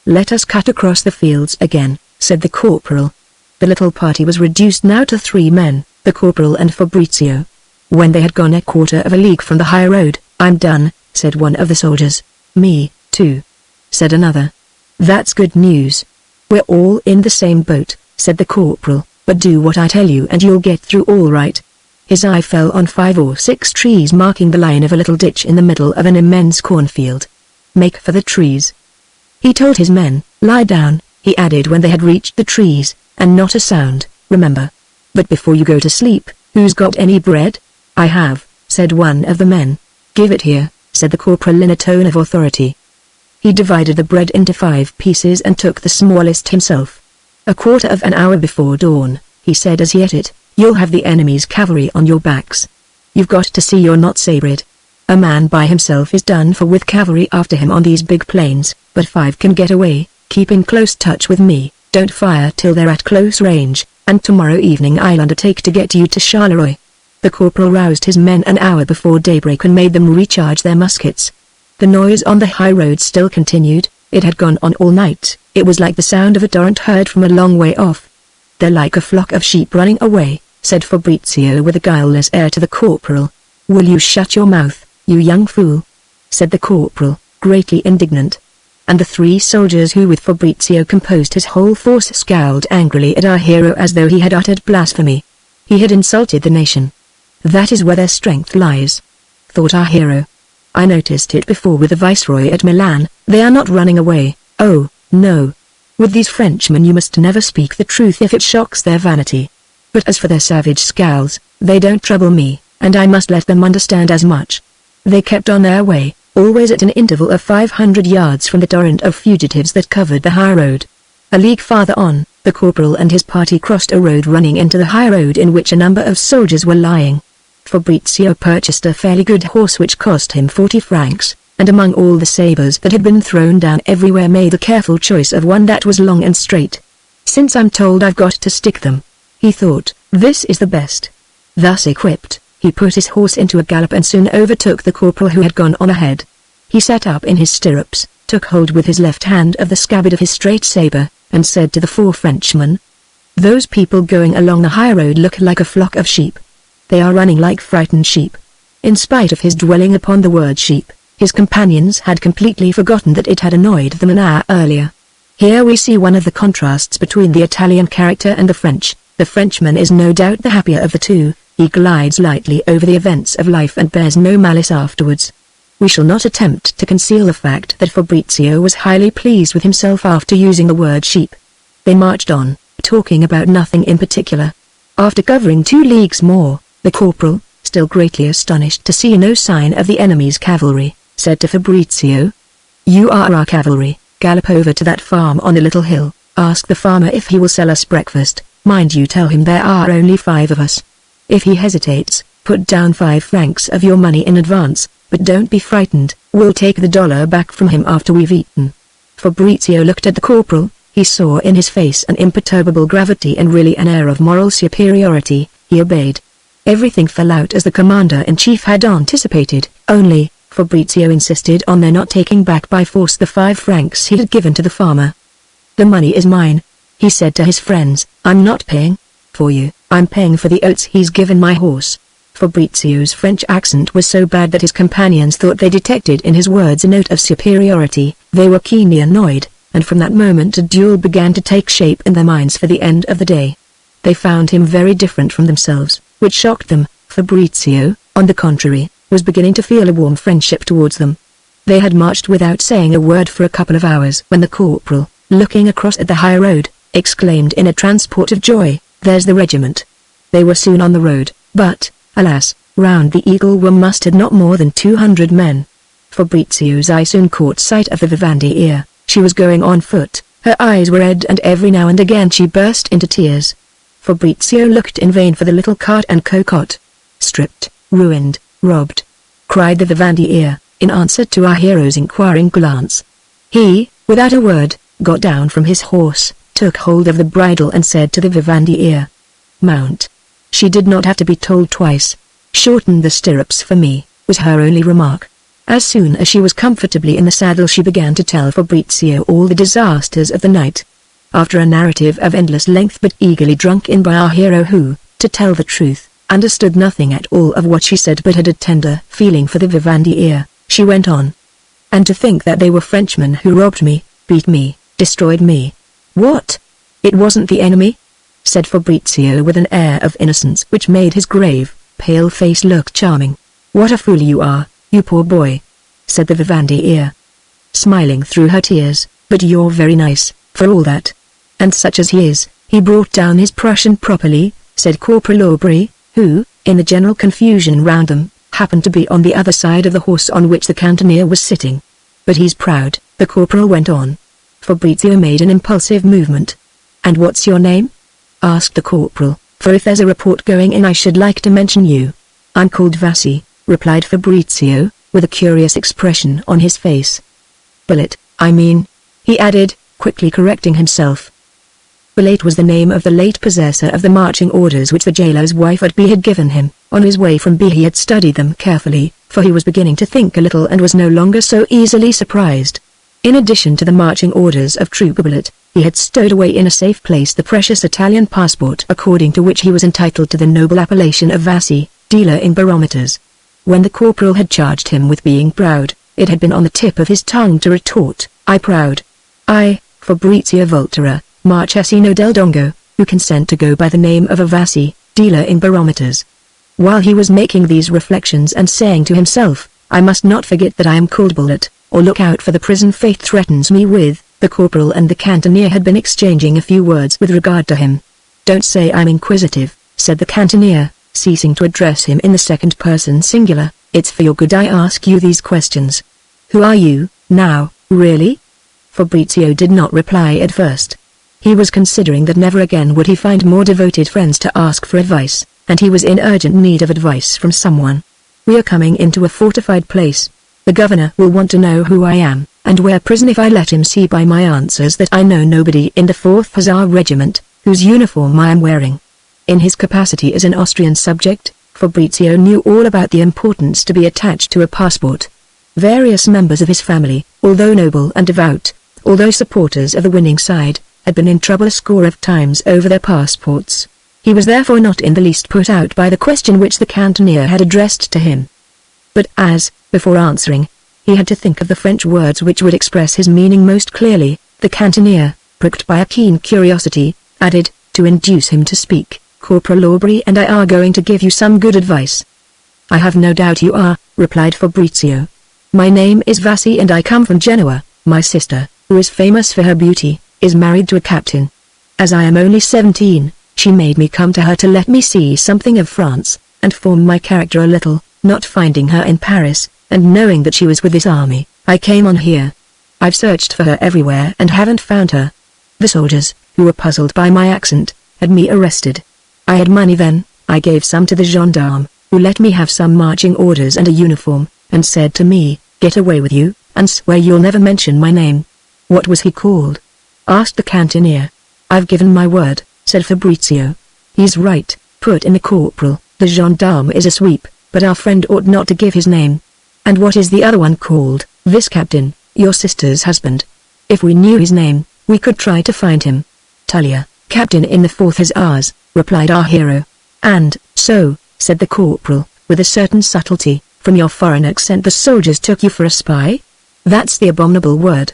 "Let us cut across the fields again," said the corporal. The little party was reduced now to 3 men, the corporal and Fabrizio. When they had gone a quarter of a league from the high road, "I'm done," said one of the soldiers. "Me, too," said another. "That's good news. We're all in the same boat," said the corporal, "but do what I tell you and you'll get through all right." His eye fell on 5 or 6 trees marking the line of a little ditch in the middle of an immense cornfield. "Make for the trees." He told his men. "Lie down," he added when they had reached the trees, "and not a sound, remember. But before you go to sleep, who's got any bread?" "I have," said one of the men. "Give it here," said the corporal in a tone of authority. He divided the bread into 5 pieces and took the smallest himself. "A quarter of an hour before dawn," he said as he ate it, "you'll have the enemy's cavalry on your backs. You've got to see you're not sabred. A man by himself is done for with cavalry after him on these big plains, but 5 can get away. Keep in close touch with me, don't fire till they're at close range, and tomorrow evening I'll undertake to get you to Charleroi." The corporal roused his men an hour before daybreak and made them recharge their muskets. The noise on the high road still continued. It had gone on all night. It was like the sound of a torrent heard from a long way off. "They're like a flock of sheep running away," said Fabrizio with a guileless air to the corporal. "Will you shut your mouth, you young fool?" said the corporal, greatly indignant. And the 3 soldiers who with Fabrizio composed his whole force scowled angrily at our hero as though he had uttered blasphemy. He had insulted the nation. That is where their strength lies, thought our hero. I noticed it before with the viceroy at Milan. They are not running away. Oh, no. With these Frenchmen you must never speak the truth if it shocks their vanity. But as for their savage scowls, they don't trouble me, and I must let them understand as much. They kept on their way, always at an interval of 500 yards from the torrent of fugitives that covered the high road. A league farther on, the corporal and his party crossed a road running into the high road in which a number of soldiers were lying. Fabrizio purchased a fairly good horse which cost him 40 francs, and among all the sabres that had been thrown down everywhere made a careful choice of one that was long and straight. "Since I'm told I've got to stick them," he thought, "this is the best." Thus equipped, he put his horse into a gallop and soon overtook the corporal who had gone on ahead. He sat up in his stirrups, took hold with his left hand of the scabbard of his straight sabre, and said to the 4 Frenchmen, "Those people going along the high road look like a flock of sheep. They are running like frightened sheep." In spite of his dwelling upon the word sheep, his companions had completely forgotten that it had annoyed them an hour earlier. Here we see one of the contrasts between the Italian character and the French. The Frenchman is no doubt the happier of the two. He glides lightly over the events of life and bears no malice afterwards. We shall not attempt to conceal the fact that Fabrizio was highly pleased with himself after using the word sheep. They marched on, talking about nothing in particular. After covering 2 leagues more, the corporal, still greatly astonished to see no sign of the enemy's cavalry, said to Fabrizio, "You are our cavalry. Gallop over to that farm on the little hill, ask the farmer if he will sell us breakfast. Mind you tell him there are only 5 of us. If he hesitates, put down 5 francs of your money in advance, but don't be frightened, we'll take the dollar back from him after we've eaten." Fabrizio looked at the corporal. He saw in his face an imperturbable gravity and really an air of moral superiority. He obeyed. Everything fell out as the commander-in-chief had anticipated, only, Fabrizio insisted on their not taking back by force the 5 francs he had given to the farmer. "The money is mine," he said to his friends. "I'm not paying for you, I'm paying for the oats he's given my horse." Fabrizio's French accent was so bad that his companions thought they detected in his words a note of superiority. They were keenly annoyed, and from that moment a duel began to take shape in their minds for the end of the day. They found him very different from themselves, which shocked them. Fabrizio, on the contrary, was beginning to feel a warm friendship towards them. They had marched without saying a word for a couple of hours when the corporal, looking across at the high road, exclaimed in a transport of joy, "There's the regiment." They were soon on the road, but, alas, round the Eagle were mustered not more than 200 men. Fabrizio's eye soon caught sight of the Vivandière. She was going on foot, her eyes were red and every now and again she burst into tears. Fabrizio looked in vain for the little cart and cocotte. "Stripped, ruined, robbed," cried the Vivandière, in answer to our hero's inquiring glance. He, without a word, got down from his horse, took hold of the bridle and said to the vivandière, "Mount." She did not have to be told twice. "Shorten the stirrups for me," was her only remark. As soon as she was comfortably in the saddle she began to tell Fabrizio all the disasters of the night. After a narrative of endless length but eagerly drunk in by our hero who, to tell the truth, understood nothing at all of what she said but had a tender feeling for the vivandière, she went on. "And to think that they were Frenchmen who robbed me, beat me, destroyed me." "What? It wasn't the enemy?" said Fabrizio with an air of innocence which made his grave, pale face look charming. "What a fool you are, you poor boy," said the vivandière, smiling through her tears, "but you're very nice, for all that. And such as he is, he brought down his Prussian properly," said Corporal Aubrey, who, in the general confusion round them, happened to be on the other side of the horse on which the cannoneer was sitting. "But he's proud," the corporal went on. Fabrizio made an impulsive movement. "And what's your name?" asked the corporal, "for if there's a report going in I should like to mention you." "I'm called Vassi," replied Fabrizio, with a curious expression on his face. "Bullet, I mean," he added, quickly correcting himself. Bullet was the name of the late possessor of the marching orders which the jailer's wife at B had given him. On his way from B he had studied them carefully, for he was beginning to think a little and was no longer so easily surprised. In addition to the marching orders of Trooper Bullet, he had stowed away in a safe place the precious Italian passport according to which he was entitled to the noble appellation of Vassi, dealer in barometers. When the corporal had charged him with being proud, it had been on the tip of his tongue to retort, "I proud? I, Fabrizio Volterra, Marchesino del Dongo, who consent to go by the name of a Vassi, dealer in barometers." While he was making these reflections and saying to himself, "I must not forget that I am called Bullet, or look out for the prison fate threatens me with," the corporal and the cannoneer had been exchanging a few words with regard to him. "Don't say I'm inquisitive," said the cannoneer, ceasing to address him in the second person singular, "it's for your good I ask you these questions. Who are you, now, really?" Fabrizio did not reply at first. He was considering that never again would he find more devoted friends to ask for advice, and he was in urgent need of advice from someone. "We are coming into a fortified place. The governor will want to know who I am, and where prison if I let him see by my answers that I know nobody in the 4th Hussar Regiment, whose uniform I am wearing." In his capacity as an Austrian subject, Fabrizio knew all about the importance to be attached to a passport. Various members of his family, although noble and devout, although supporters of the winning side, had been in trouble a score of times over their passports. He was therefore not in the least put out by the question which the cannoneer had addressed to him. But as, before answering, he had to think of the French words which would express his meaning most clearly, the cannoneer, pricked by a keen curiosity, added, to induce him to speak, "Corporal Aubrey and I are going to give you some good advice." "I have no doubt you are," replied Fabrizio. "My name is Vassi and I come from Genoa. My sister, who is famous for her beauty, is married to a captain. As I am only 17, she made me come to her to let me see something of France, and form my character a little. Not finding her in Paris, and knowing that she was with this army, I came on here. I've searched for her everywhere and haven't found her. The soldiers, who were puzzled by my accent, had me arrested. I had money then, I gave some to the gendarme, who let me have some marching orders and a uniform, and said to me, 'Get away with you, and swear you'll never mention my name.'" "What was he called?" asked the cannoneer. "I've given my word," said Fabrizio. "He's right," put in the corporal, "the gendarme is a sweep, but our friend ought not to give his name." "And what is the other one called?" "This captain, your sister's husband. If we knew his name, we could try to find him." "Tullia, captain in the 4th Hussars," replied our hero. "And, so," said the corporal, with a certain subtlety, "from your foreign accent the soldiers took you for a spy?" "That's the abominable word,"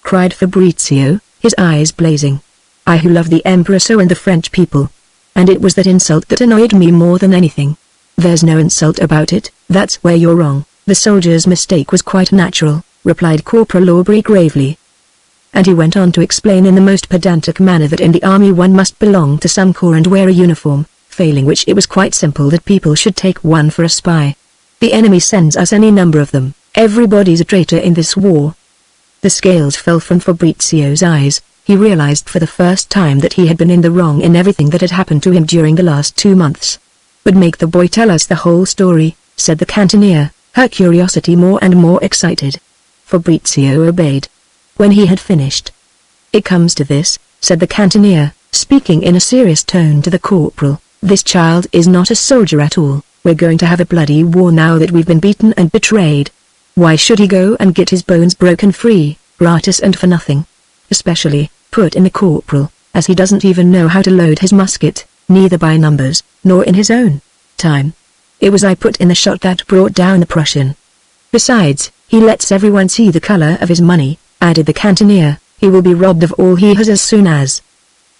cried Fabrizio, his eyes blazing. "I who love the emperor so and the French people. And it was that insult that annoyed me more than anything." "There's no insult about it, that's where you're wrong. The soldier's mistake was quite natural," replied Corporal Aubrey gravely. And he went on to explain in the most pedantic manner that in the army one must belong to some corps and wear a uniform, failing which it was quite simple that people should take one for a spy. "The enemy sends us any number of them, everybody's a traitor in this war." The scales fell from Fabrizio's eyes. He realized for the first time that he had been in the wrong in everything that had happened to him during the last 2 months. "But make the boy tell us the whole story," said the cannoneer, her curiosity more and more excited. Fabrizio obeyed. when he had finished. "It comes to this," said the cannoneer, speaking in a serious tone to the corporal. "This child is not a soldier at all. We're going to have a bloody war now that we've been beaten and betrayed. Why should he go and get his bones broken free, gratis and for nothing? Especially," put in the corporal, "as he doesn't even know how to load his musket, neither by numbers, nor in his own time. It was I put in the shot that brought down the Prussian. Besides, he lets everyone see the color of his money," added the cannoneer. "He will be robbed of all he has as soon as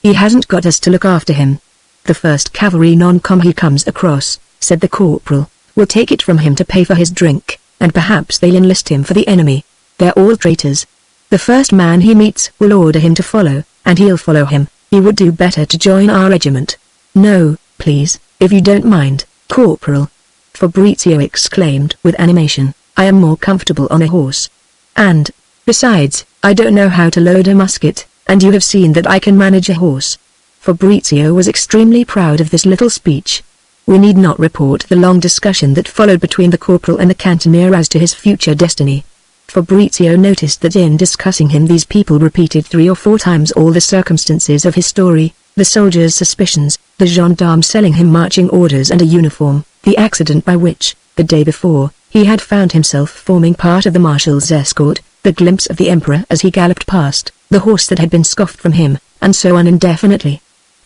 he hasn't got us to look after him. The first cavalry non-com he comes across," said the corporal, "will take it from him to pay for his drink, and perhaps they'll enlist him for the enemy. They're all traitors. The first man he meets will order him to follow, and he'll follow him. He would do better to join our regiment." "No, please, if you don't mind, Corporal," Fabrizio exclaimed with animation. "I am more comfortable on a horse. And, besides, I don't know how to load a musket, and you have seen that I can manage a horse." Fabrizio was extremely proud of this little speech. We need not report the long discussion that followed between the corporal and the cannoneer as to his future destiny. Fabrizio noticed that in discussing him these people repeated 3 or 4 times all the circumstances of his story, the soldier's suspicions, the gendarme selling him marching orders and a uniform, the accident by which, the day before, he had found himself forming part of the marshal's escort, the glimpse of the emperor as he galloped past, the horse that had been scoffed from him, and so on indefinitely.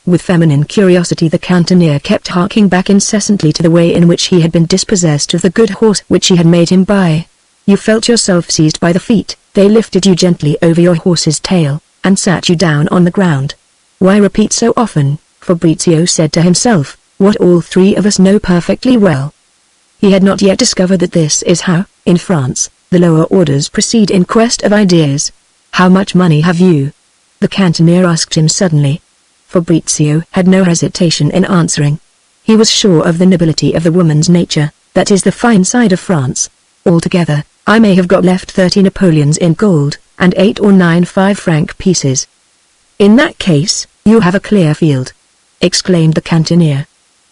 With feminine curiosity the cannoneer kept harking back incessantly to the way in which he had been dispossessed of the good horse which he had made him buy. "You felt yourself seized by the feet, they lifted you gently over your horse's tail, and sat you down on the ground. Why repeat so often?" Fabrizio said to himself, "what all 3 of us know perfectly well." He had not yet discovered that this is how, in France, the lower orders proceed in quest of ideas. "How much money have you?" the cannoneer asked him suddenly. Fabrizio had no hesitation in answering. He was sure of the nobility of the woman's nature, that is the fine side of France. "Altogether, I may have got left 30 Napoleons in gold, and 8 or 9 5-franc pieces." "In that case, you have a clear field," exclaimed the cannoneer.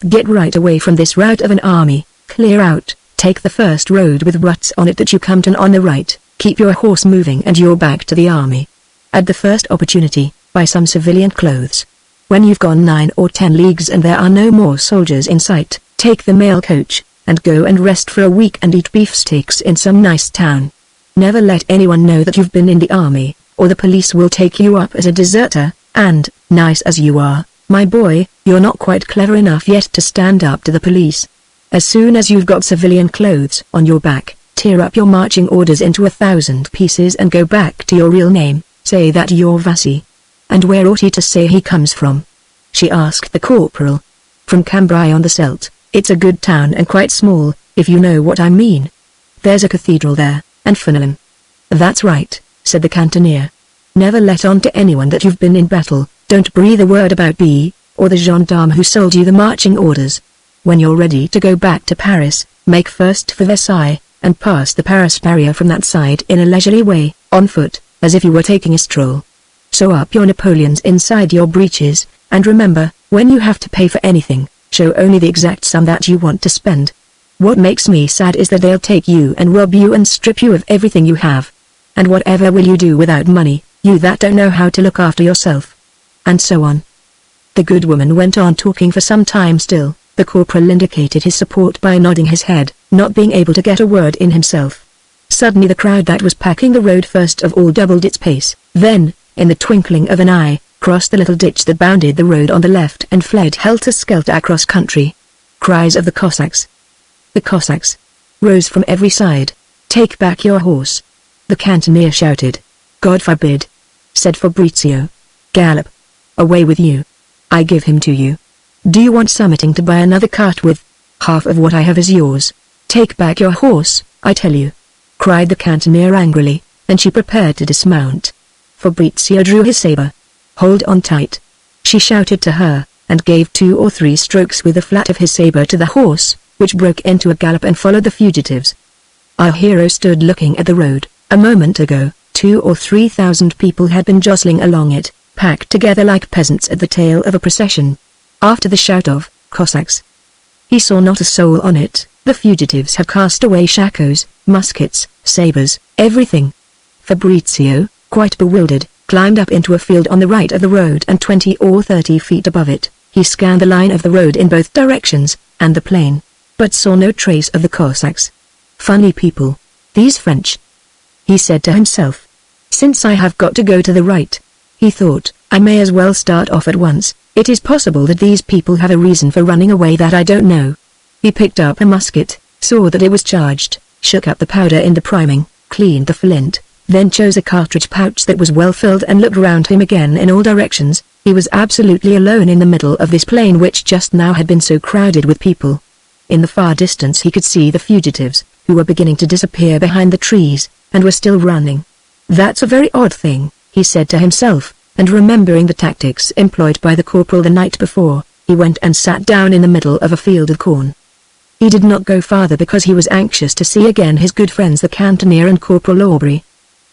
"Get right away from this rout of an army, clear out, take the first road with ruts on it that you come to on the right, keep your horse moving and your back to the army. At the first opportunity, buy some civilian clothes. When you've gone 9 or 10 leagues and there are no more soldiers in sight, take the mail coach, and go and rest for a week and eat beefsteaks in some nice town. Never let anyone know that you've been in the army, or the police will take you up as a deserter, and, nice as you are, my boy, you're not quite clever enough yet to stand up to the police. As soon as you've got civilian clothes on your back, tear up your marching orders into 1,000 pieces and go back to your real name, say that you're Vassy." "And where ought he to say he comes from?" she asked the corporal. "From Cambrai on the Scheldt. It's a good town and quite small, if you know what I mean. There's a cathedral there, and Fenelon." "That's right," said the cannoneer. "Never let on to anyone that you've been in battle, don't breathe a word about B, or the gendarme who sold you the marching orders. When you're ready to go back to Paris, make first for Versailles, and pass the Paris barrier from that side in a leisurely way, on foot, as if you were taking a stroll. Sew up your Napoleons inside your breeches, and remember, when you have to pay for anything, show only the exact sum that you want to spend. What makes me sad is that they'll take you and rob you and strip you of everything you have. And whatever will you do without money, you that don't know how to look after yourself?" And so on. The good woman went on talking for some time still. The corporal indicated his support by nodding his head, not being able to get a word in himself. Suddenly the crowd that was packing the road first of all doubled its pace, then, in the twinkling of an eye, crossed the little ditch that bounded the road on the left and fled helter-skelter across country. Cries of the Cossacks. The Cossacks rose from every side. "Take back your horse," the cannoneer shouted. "God forbid," said Fabrizio. "Gallop. Away with you. I give him to you. Do you want something to buy another cart with? Half of what I have is yours. Take back your horse, I tell you," cried the cannoneer angrily, and she prepared to dismount. Fabrizio drew his saber. "Hold on tight," she shouted to her, and gave 2 or 3 strokes with the flat of his saber to the horse, which broke into a gallop and followed the fugitives. Our hero stood looking at the road. A moment ago, 2 or 3,000 people had been jostling along it, packed together like peasants at the tail of a procession. After the shout of "Cossacks," he saw not a soul on it. The fugitives had cast away shakos, muskets, sabers, everything. "Fabrizio," quite bewildered, climbed up into a field on the right of the road, and 20 or 30 feet above it, he scanned the line of the road in both directions, and the plain, but saw no trace of the Cossacks. Funny people, these French, he said to himself. Since I have got to go to the right, he thought, I may as well start off at once. It is possible that these people have a reason for running away that I don't know. He picked up a musket, saw that it was charged, shook up the powder in the priming, cleaned the flint, then chose a cartridge pouch that was well filled and looked round him again in all directions. He was absolutely alone in the middle of this plain which just now had been so crowded with people. In the far distance he could see the fugitives, who were beginning to disappear behind the trees, and were still running. That's a very odd thing, he said to himself, and remembering the tactics employed by the corporal the night before, he went and sat down in the middle of a field of corn. He did not go farther because he was anxious to see again his good friends the cannoneer and Corporal Aubrey.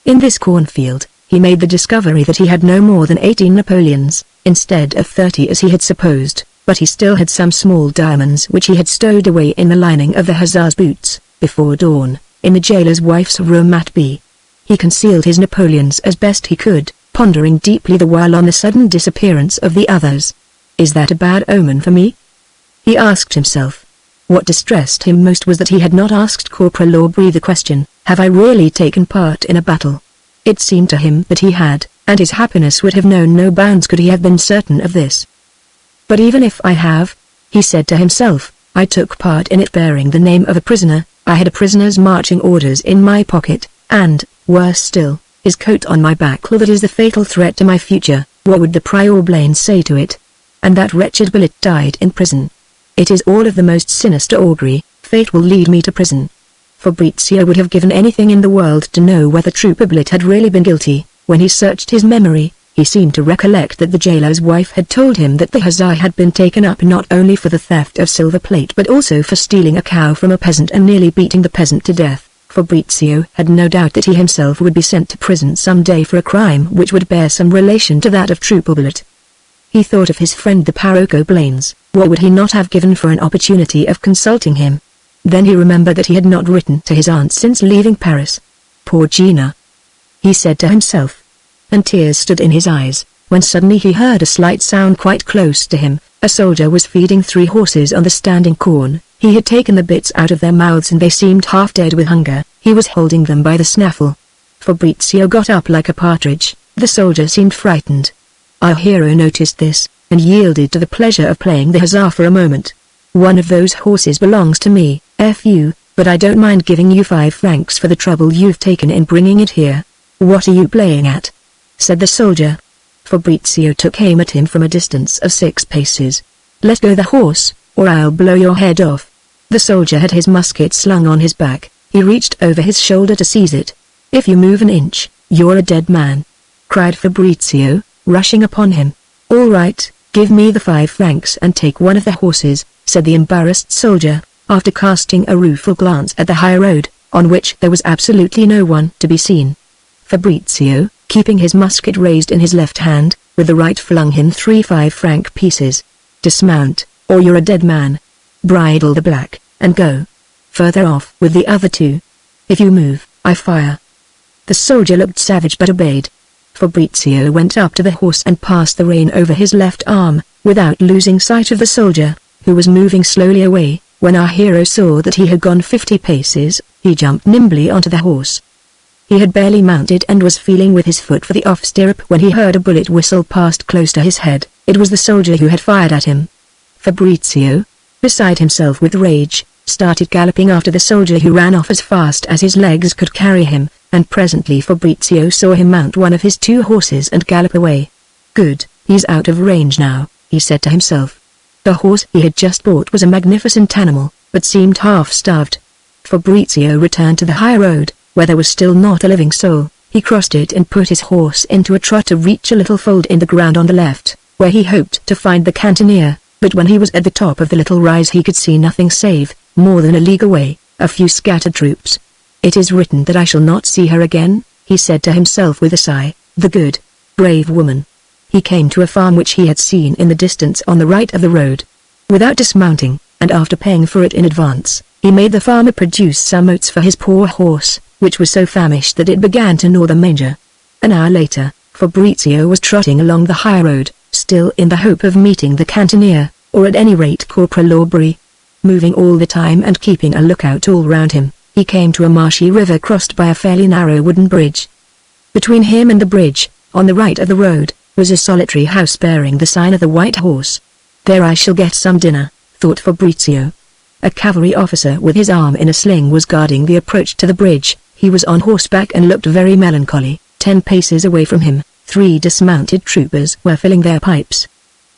In this cornfield, he made the discovery that he had no more than 18 Napoleons, instead of 30 as he had supposed, but he still had some small diamonds which he had stowed away in the lining of the hussar's boots, before dawn, in the jailer's wife's room at B. He concealed his Napoleons as best he could, pondering deeply the while on the sudden disappearance of the others. Is that a bad omen for me? He asked himself. What distressed him most was that he had not asked Corporal Aubrey the question, have I really taken part in a battle? It seemed to him that he had, and his happiness would have known no bounds could he have been certain of this. But even if I have, he said to himself, I took part in it bearing the name of a prisoner, I had a prisoner's marching orders in my pocket, and, worse still, his coat on my back. Well, that is the fatal threat to my future. What would the Prior Blaine say to it? And that wretched bullet died in prison. It is all of the most sinister Aubrey, fate will lead me to prison. Fabrizio would have given anything in the world to know whether Trooper Bullet had really been guilty. When he searched his memory, he seemed to recollect that the jailer's wife had told him that the hussar had been taken up not only for the theft of silver plate but also for stealing a cow from a peasant and nearly beating the peasant to death. Fabrizio had no doubt that he himself would be sent to prison some day for a crime which would bear some relation to that of Trooper Bullet. He thought of his friend the Parrocho Blaines. What would he not have given for an opportunity of consulting him? Then he remembered that he had not written to his aunt since leaving Paris. Poor Gina, he said to himself. And tears stood in his eyes, when suddenly he heard a slight sound quite close to him. A soldier was feeding 3 horses on the standing corn. He had taken the bits out of their mouths and they seemed half dead with hunger. He was holding them by the snaffle. Fabrizio got up like a partridge. The soldier seemed frightened. Our hero noticed this, and yielded to the pleasure of playing the hussar for a moment. One of those horses belongs to me, F.U., but I don't mind giving you 5 francs for the trouble you've taken in bringing it here. What are you playing at? Said the soldier. Fabrizio took aim at him from a distance of 6 paces. Let go the horse, or I'll blow your head off. The soldier had his musket slung on his back. He reached over his shoulder to seize it. If you move an inch, you're a dead man, cried Fabrizio, rushing upon him. All right, give me the 5 francs and take one of the horses, said the embarrassed soldier, after casting a rueful glance at the high road, on which there was absolutely no one to be seen. Fabrizio, keeping his musket raised in his left hand, with the right flung him 3 5-franc pieces. Dismount, or you're a dead man. Bridle the black, and go. Further off with the other 2. If you move, I fire. The soldier looked savage but obeyed. Fabrizio went up to the horse and passed the rein over his left arm, without losing sight of the soldier, who was moving slowly away. When our hero saw that he had gone 50 paces, he jumped nimbly onto the horse. He had barely mounted and was feeling with his foot for the off stirrup when he heard a bullet whistle past close to his head. It was the soldier who had fired at him. Fabrizio, beside himself with rage, started galloping after the soldier, who ran off as fast as his legs could carry him, and presently Fabrizio saw him mount one of his 2 horses and gallop away. Good, he's out of range now, he said to himself. The horse he had just bought was a magnificent animal, but seemed half-starved. Fabrizio returned to the high road, where there was still not a living soul. He crossed it and put his horse into a trot to reach a little fold in the ground on the left, where he hoped to find the cannoneer, but when he was at the top of the little rise he could see nothing save, more than a league away, a few scattered troops. It is written that I shall not see her again, he said to himself with a sigh, the good, brave woman. He came to a farm which he had seen in the distance on the right of the road. Without dismounting, and after paying for it in advance, he made the farmer produce some oats for his poor horse, which was so famished that it began to gnaw the manger. An hour later, Fabrizio was trotting along the high road, still in the hope of meeting the cannoneer, or at any rate Corporal Aubrey. Moving all the time and keeping a lookout all round him, he came to a marshy river crossed by a fairly narrow wooden bridge. Between him and the bridge, on the right of the road, was a solitary house bearing the sign of the White Horse. There I shall get some dinner, thought Fabrizio. A cavalry officer with his arm in a sling was guarding the approach to the bridge. He was on horseback and looked very melancholy. 10 paces away from him, 3 dismounted troopers were filling their pipes.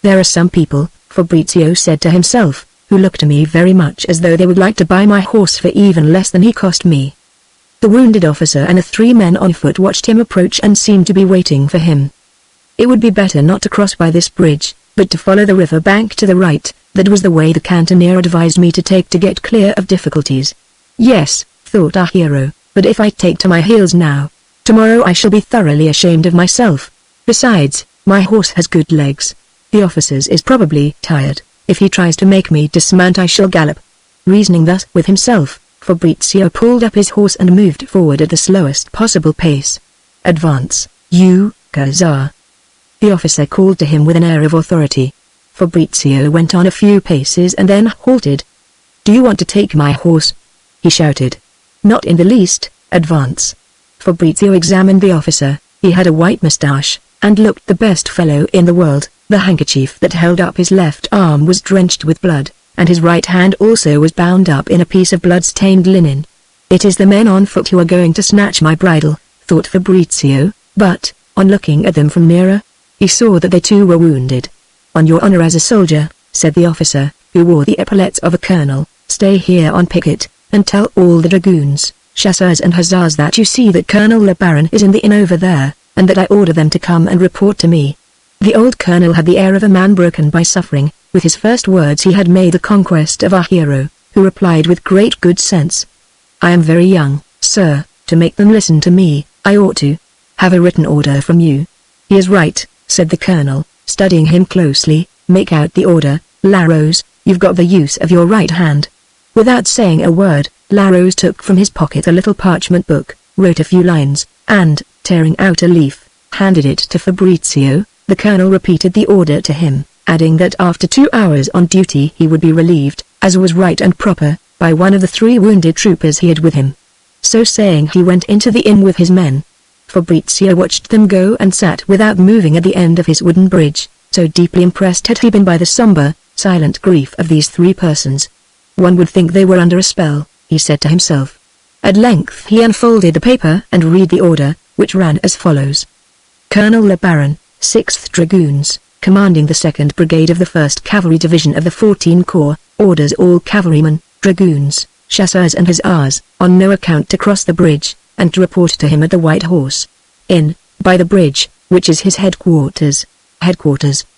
There are some people, Fabrizio said to himself, who look to me very much as though they would like to buy my horse for even less than he cost me. The wounded officer and the 3 men on foot watched him approach and seemed to be waiting for him. It would be better not to cross by this bridge, but to follow the river bank to the right. That was the way the cannoneer advised me to take to get clear of difficulties. Yes, thought our hero, but if I take to my heels now, tomorrow I shall be thoroughly ashamed of myself. Besides, my horse has good legs. The officer's is probably tired. If he tries to make me dismount I shall gallop. Reasoning thus with himself, Fabrizio pulled up his horse and moved forward at the slowest possible pace. Advance, you, Khazar. The officer called to him with an air of authority. Fabrizio went on a few paces and then halted. Do you want to take my horse? He shouted. Not in the least, advance. Fabrizio examined the officer. He had a white moustache, and looked the best fellow in the world. The handkerchief that held up his left arm was drenched with blood, and his right hand also was bound up in a piece of blood-stained linen. It is the men on foot who are going to snatch my bridle, thought Fabrizio, but, on looking at them from nearer, he saw that they too were wounded. On your honor as a soldier, said the officer, who wore the epaulets of a colonel, stay here on picket, and tell all the dragoons, chasseurs and hussars that you see that Colonel Le Baron is in the inn over there, and that I order them to come and report to me. The old colonel had the air of a man broken by suffering. With his first words he had made the conquest of our hero, who replied with great good sense. I am very young, sir, to make them listen to me. I ought to have a written order from you. He is right, said the colonel, studying him closely. Make out the order, Larose, you've got the use of your right hand. Without saying a word, Larose took from his pocket a little parchment book, wrote a few lines, and, tearing out a leaf, handed it to Fabrizio. The colonel repeated the order to him, adding that after 2 hours on duty he would be relieved, as was right and proper, by one of the 3 wounded troopers he had with him. So saying he went into the inn with his men. Fabrizio watched them go and sat without moving at the end of his wooden bridge, so deeply impressed had he been by the somber, silent grief of these 3 persons. One would think they were under a spell, he said to himself. At length he unfolded the paper and read the order, which ran as follows. Colonel Le Baron, 6th Dragoons, commanding the 2nd Brigade of the 1st Cavalry Division of the 14 Corps, orders all cavalrymen, dragoons, chasseurs and hussars, on no account to cross the bridge, and to report to him at the White Horse Inn, by the bridge, which is his headquarters,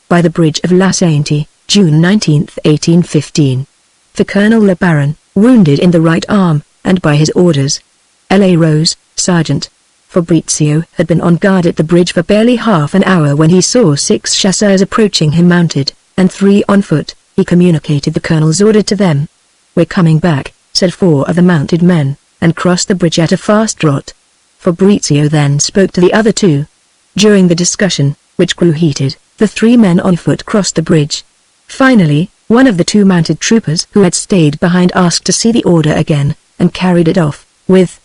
by the bridge of La Sainte, June 19, 1815. For Colonel Le Baron, wounded in the right arm, and by his orders. L.A. Rose, Sergeant. Fabrizio had been on guard at the bridge for barely half an hour when he saw 6 chasseurs approaching him mounted, and 3 on foot. He communicated the colonel's order to them. We're coming back, said 4 of the mounted men, and crossed the bridge at a fast trot. Fabrizio then spoke to the other 2. During the discussion, which grew heated, the 3 men on foot crossed the bridge. Finally, one of the 2 mounted troopers who had stayed behind asked to see the order again, and carried it off, with,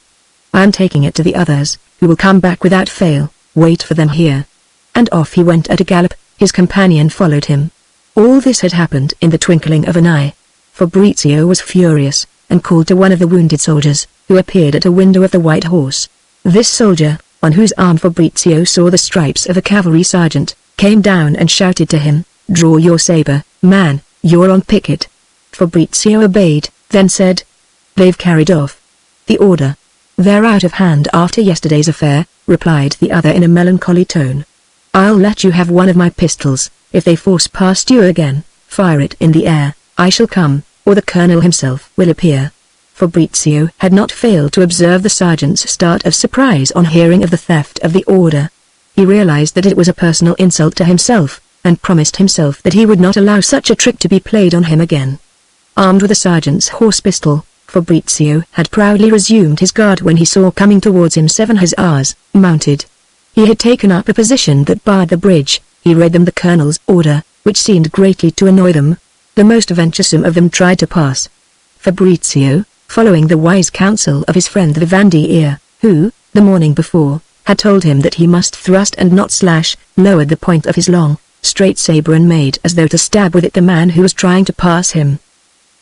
I am taking it to the others, who will come back without fail, wait for them here. And off he went at a gallop. His companion followed him. All this had happened in the twinkling of an eye. Fabrizio was furious, and called to one of the wounded soldiers, who appeared at a window of the White Horse. This soldier, on whose arm Fabrizio saw the stripes of a cavalry sergeant, came down and shouted to him, Draw your saber, man, you're on picket. Fabrizio obeyed, then said, They've carried off the order. They're out of hand after yesterday's affair, replied the other in a melancholy tone. I'll let you have one of my pistols. If they force past you again, fire it in the air. I shall come, or the colonel himself will appear. Fabrizio had not failed to observe the sergeant's start of surprise on hearing of the theft of the order. He realized that it was a personal insult to himself, and promised himself that he would not allow such a trick to be played on him again. Armed with the sergeant's horse pistol, Fabrizio had proudly resumed his guard when he saw coming towards him 7 hussars, mounted. He had taken up a position that barred the bridge. He read them the colonel's order, which seemed greatly to annoy them. The most venturesome of them tried to pass. Fabrizio, following the wise counsel of his friend the Vivandier, who, the morning before, had told him that he must thrust and not slash, lowered the point of his long, straight saber and made as though to stab with it the man who was trying to pass him.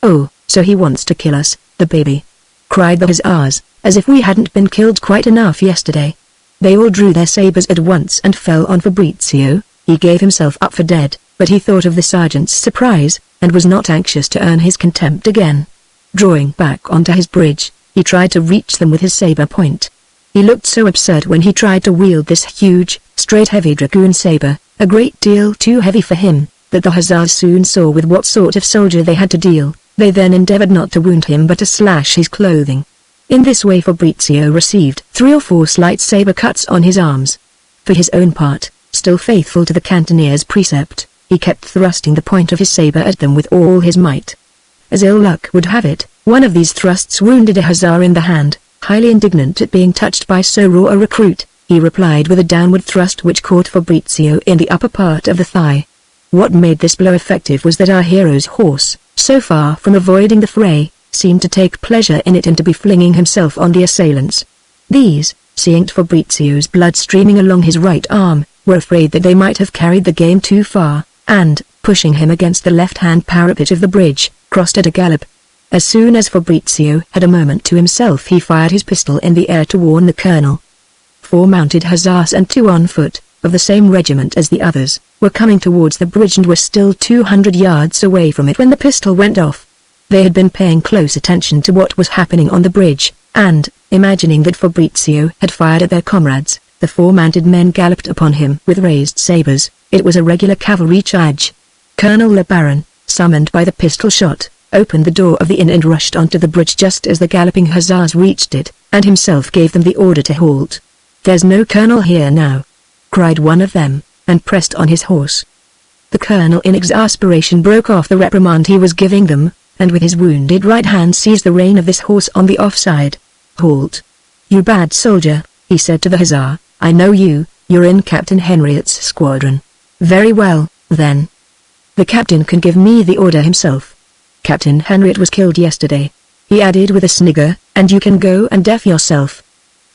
"Oh, so he wants to kill us, the baby!" cried the hussars, as if we hadn't been killed quite enough yesterday. They all drew their sabers at once and fell on Fabrizio. He gave himself up for dead, but he thought of the sergeant's surprise, and was not anxious to earn his contempt again. Drawing back onto his bridge, he tried to reach them with his saber point. He looked so absurd when he tried to wield this huge, straight heavy dragoon saber, a great deal too heavy for him, that the hussars soon saw with what sort of soldier they had to deal. They then endeavored not to wound him but to slash his clothing. In this way Fabrizio received 3 or 4 slight saber cuts on his arms. For his own part, still faithful to the cantonier's precept, he kept thrusting the point of his saber at them with all his might. As ill luck would have it, one of these thrusts wounded a hussar in the hand. Highly indignant at being touched by so raw a recruit, he replied with a downward thrust which caught Fabrizio in the upper part of the thigh. What made this blow effective was that our hero's horse, so far from avoiding the fray, seemed to take pleasure in it and to be flinging himself on the assailants. These, seeing Fabrizio's blood streaming along his right arm, were afraid that they might have carried the game too far, and, pushing him against the left-hand parapet of the bridge, crossed at a gallop. As soon as Fabrizio had a moment to himself he fired his pistol in the air to warn the colonel. 4 mounted hussars and 2 on foot, of the same regiment as the others, were coming towards the bridge and were still 200 yards away from it when the pistol went off. They had been paying close attention to what was happening on the bridge, and, imagining that Fabrizio had fired at their comrades, the 4 mounted men galloped upon him with raised sabers. It was a regular cavalry charge. Colonel Le Baron, summoned by the pistol shot, opened the door of the inn and rushed onto the bridge just as the galloping hussars reached it, and himself gave them the order to halt. "There's no colonel here now," cried one of them, and pressed on his horse. The colonel in exasperation broke off the reprimand he was giving them, and with his wounded right hand seized the rein of this horse on the offside. "Halt! You bad soldier," he said to the hussar, "I know you, you're in Captain Henriotte's squadron. Very well, then. The captain can give me the order himself. Captain Henriot was killed yesterday," he added with a snigger, "and you can go and deaf yourself."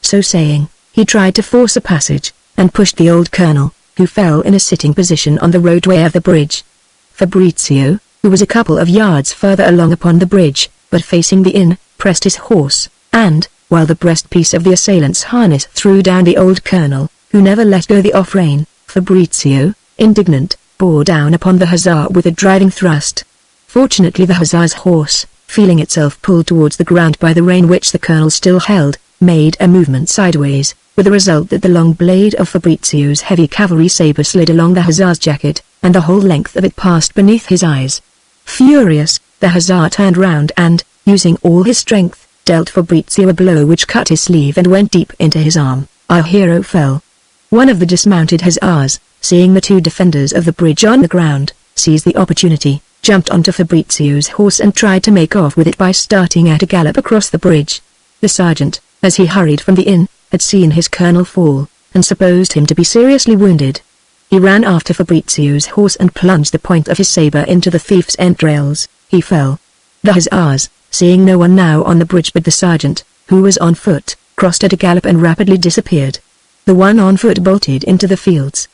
So saying, he tried to force a passage, and pushed the old colonel, who fell in a sitting position on the roadway of the bridge. Fabrizio, who was a couple of yards further along upon the bridge, but facing the inn, pressed his horse, and, while the breastpiece of the assailant's harness threw down the old colonel, who never let go the off-rein, Fabrizio, indignant, bore down upon the hussar with a driving thrust. Fortunately the hussar's horse, feeling itself pulled towards the ground by the rein which the colonel still held, made a movement sideways, with the result that the long blade of Fabrizio's heavy cavalry saber slid along the hussar's jacket, and the whole length of it passed beneath his eyes. Furious, the hussar turned round and, using all his strength, dealt Fabrizio a blow which cut his sleeve and went deep into his arm. Our hero fell. One of the dismounted hussars, seeing the 2 defenders of the bridge on the ground, seized the opportunity, jumped onto Fabrizio's horse and tried to make off with it by starting at a gallop across the bridge. The sergeant, as he hurried from the inn, had seen his colonel fall, and supposed him to be seriously wounded. He ran after Fabrizio's horse and plunged the point of his saber into the thief's entrails. He fell. The hussars, seeing no one now on the bridge but the sergeant, who was on foot, crossed at a gallop and rapidly disappeared. The one on foot bolted into the fields.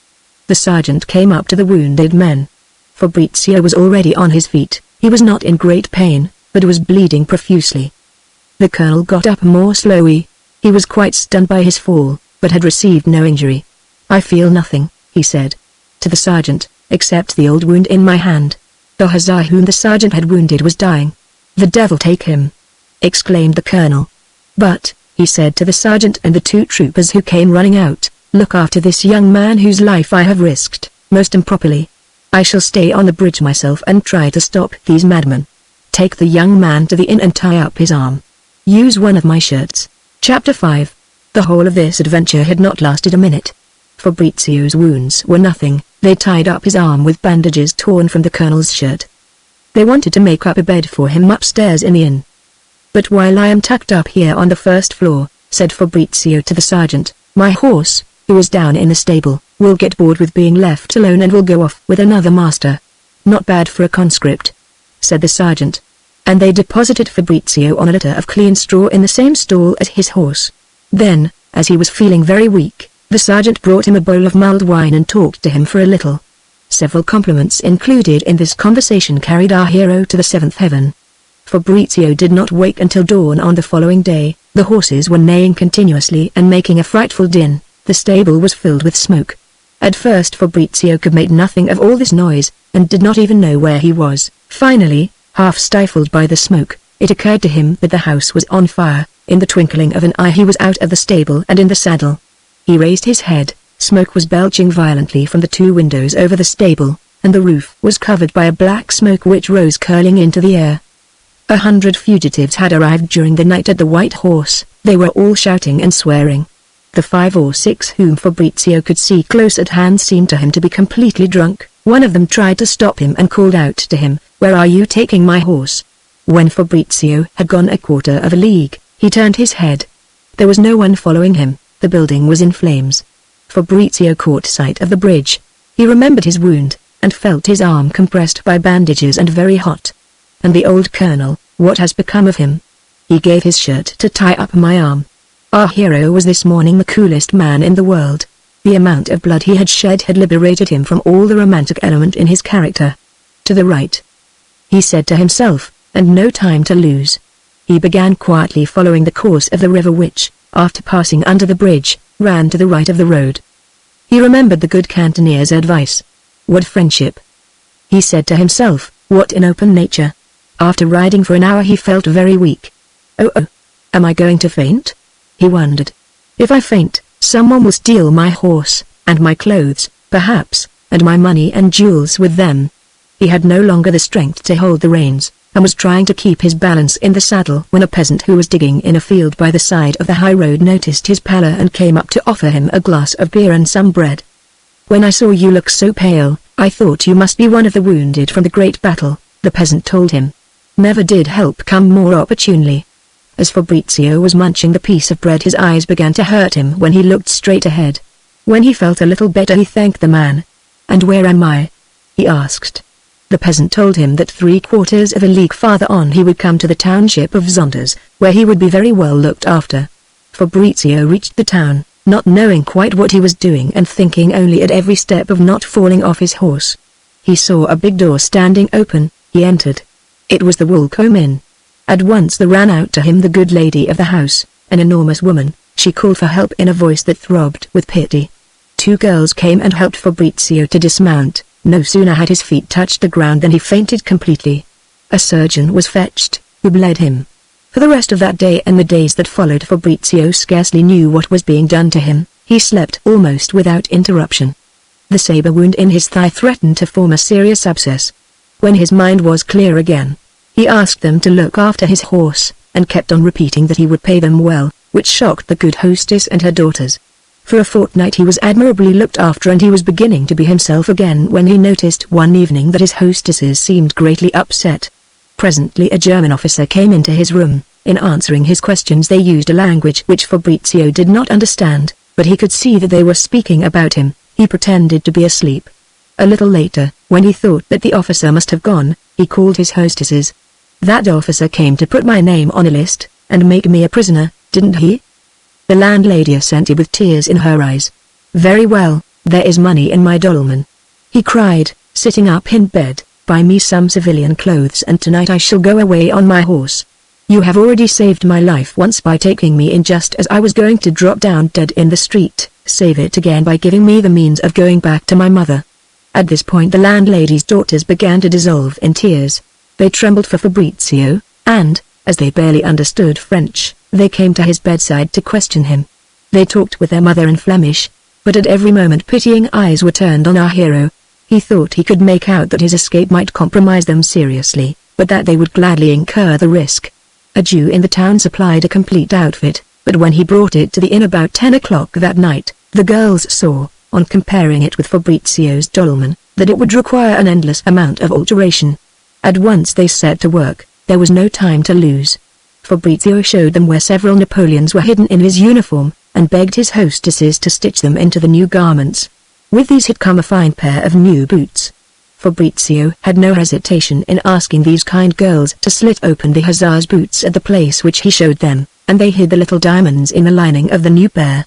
The sergeant came up to the wounded men. Fabrizio was already on his feet. He was not in great pain, but was bleeding profusely. The colonel got up more slowly. He was quite stunned by his fall, but had received no injury. "I feel nothing," he said to the sergeant, "except the old wound in my hand." The hussar whom the sergeant had wounded was dying. "The devil take him!" exclaimed the colonel. "But," he said to the sergeant and the 2 troopers who came running out, "look after this young man whose life I have risked, most improperly. I shall stay on the bridge myself and try to stop these madmen. Take the young man to the inn and tie up his arm. Use one of my shirts." Chapter 5. The whole of this adventure had not lasted a minute. Fabrizio's wounds were nothing. They tied up his arm with bandages torn from the colonel's shirt. They wanted to make up a bed for him upstairs in the inn. "But while I am tucked up here on the first floor," said Fabrizio to the sergeant, "my horse, who is down in the stable, will get bored with being left alone and will go off with another master. Not bad for a conscript," said the sergeant. And they deposited Fabrizio on a litter of clean straw in the same stall as his horse. Then, as he was feeling very weak, the sergeant brought him a bowl of mulled wine and talked to him for a little. Several compliments included in this conversation carried our hero to the seventh heaven. Fabrizio did not wake until dawn on the following day. The horses were neighing continuously and making a frightful din. The stable was filled with smoke. At first Fabrizio could make nothing of all this noise, and did not even know where he was. Finally, half stifled by the smoke, it occurred to him that the house was on fire. In the twinkling of an eye he was out of the stable and in the saddle. He raised his head. Smoke was belching violently from the two windows over the stable, and the roof was covered by a black smoke which rose curling into the air. 100 fugitives had arrived during the night at the White Horse. They were all shouting and swearing. The 5 or 6 whom Fabrizio could see close at hand seemed to him to be completely drunk. One of them tried to stop him and called out to him, "Where are you taking my horse?" When Fabrizio had gone a quarter of a league, he turned his head. There was no one following him. The building was in flames. Fabrizio caught sight of the bridge. He remembered his wound, and felt his arm compressed by bandages and very hot. And the old colonel, what has become of him? He gave his shirt to tie up my arm. Our hero was this morning the coolest man in the world. The amount of blood he had shed had liberated him from all the romantic element in his character. To the right, he said to himself, and no time to lose. He began quietly following the course of the river which, after passing under the bridge, ran to the right of the road. He remembered the good cantonier's advice. What friendship! He said to himself, what an open nature! After riding for an hour he felt very weak. Oh, am I going to faint? He wondered. If I faint, someone will steal my horse, and my clothes, perhaps, and my money and jewels with them. He had no longer the strength to hold the reins, and was trying to keep his balance in the saddle when a peasant who was digging in a field by the side of the high road noticed his pallor and came up to offer him a glass of beer and some bread. "When I saw you look so pale, I thought you must be one of the wounded from the great battle," the peasant told him. Never did help come more opportunely. As Fabrizio was munching the piece of bread his eyes began to hurt him when he looked straight ahead. When he felt a little better he thanked the man. "And where am I?" he asked. The peasant told him that 3/4 of a league farther on he would come to the township of Zonders, where he would be very well looked after. Fabrizio reached the town, not knowing quite what he was doing and thinking only at every step of not falling off his horse. He saw a big door standing open. He entered. It was the Woolcombe Inn. At once there ran out to him the good lady of the house, an enormous woman. She called for help in a voice that throbbed with pity. 2 girls came and helped Fabrizio to dismount. No sooner had his feet touched the ground than he fainted completely. A surgeon was fetched, who bled him. For the rest of that day and the days that followed Fabrizio scarcely knew what was being done to him. He slept almost without interruption. The saber wound in his thigh threatened to form a serious abscess. When his mind was clear again, he asked them to look after his horse, and kept on repeating that he would pay them well, which shocked the good hostess and her daughters. For a fortnight he was admirably looked after and he was beginning to be himself again when he noticed one evening that his hostesses seemed greatly upset. Presently a German officer came into his room. In answering his questions they used a language which Fabrizio did not understand, but he could see that they were speaking about him. He pretended to be asleep. A little later, when he thought that the officer must have gone, he called his hostesses. "That officer came to put my name on a list, and make me a prisoner, didn't he?" The landlady assented with tears in her eyes. "Very well, there is money in my dolman," he cried, sitting up in bed. "Buy me some civilian clothes and tonight I shall go away on my horse. You have already saved my life once by taking me in just as I was going to drop down dead in the street. Save it again by giving me the means of going back to my mother." At this point the landlady's daughters began to dissolve in tears. They trembled for Fabrizio, and, as they barely understood French, they came to his bedside to question him. They talked with their mother in Flemish, but at every moment pitying eyes were turned on our hero. He thought he could make out that his escape might compromise them seriously, but that they would gladly incur the risk. A Jew in the town supplied a complete outfit, but when he brought it to the inn about 10 o'clock that night, the girls saw, on comparing it with Fabrizio's dolman, that it would require an endless amount of alteration. At once they set to work. There was no time to lose. Fabrizio showed them where several Napoleons were hidden in his uniform. and begged his hostesses to stitch them into the new garments. With these had come a fine pair of new boots. Fabrizio had no hesitation in asking these kind girls to slit open the hussar's boots at the place which he showed them, and they hid the little diamonds in the lining of the new pair.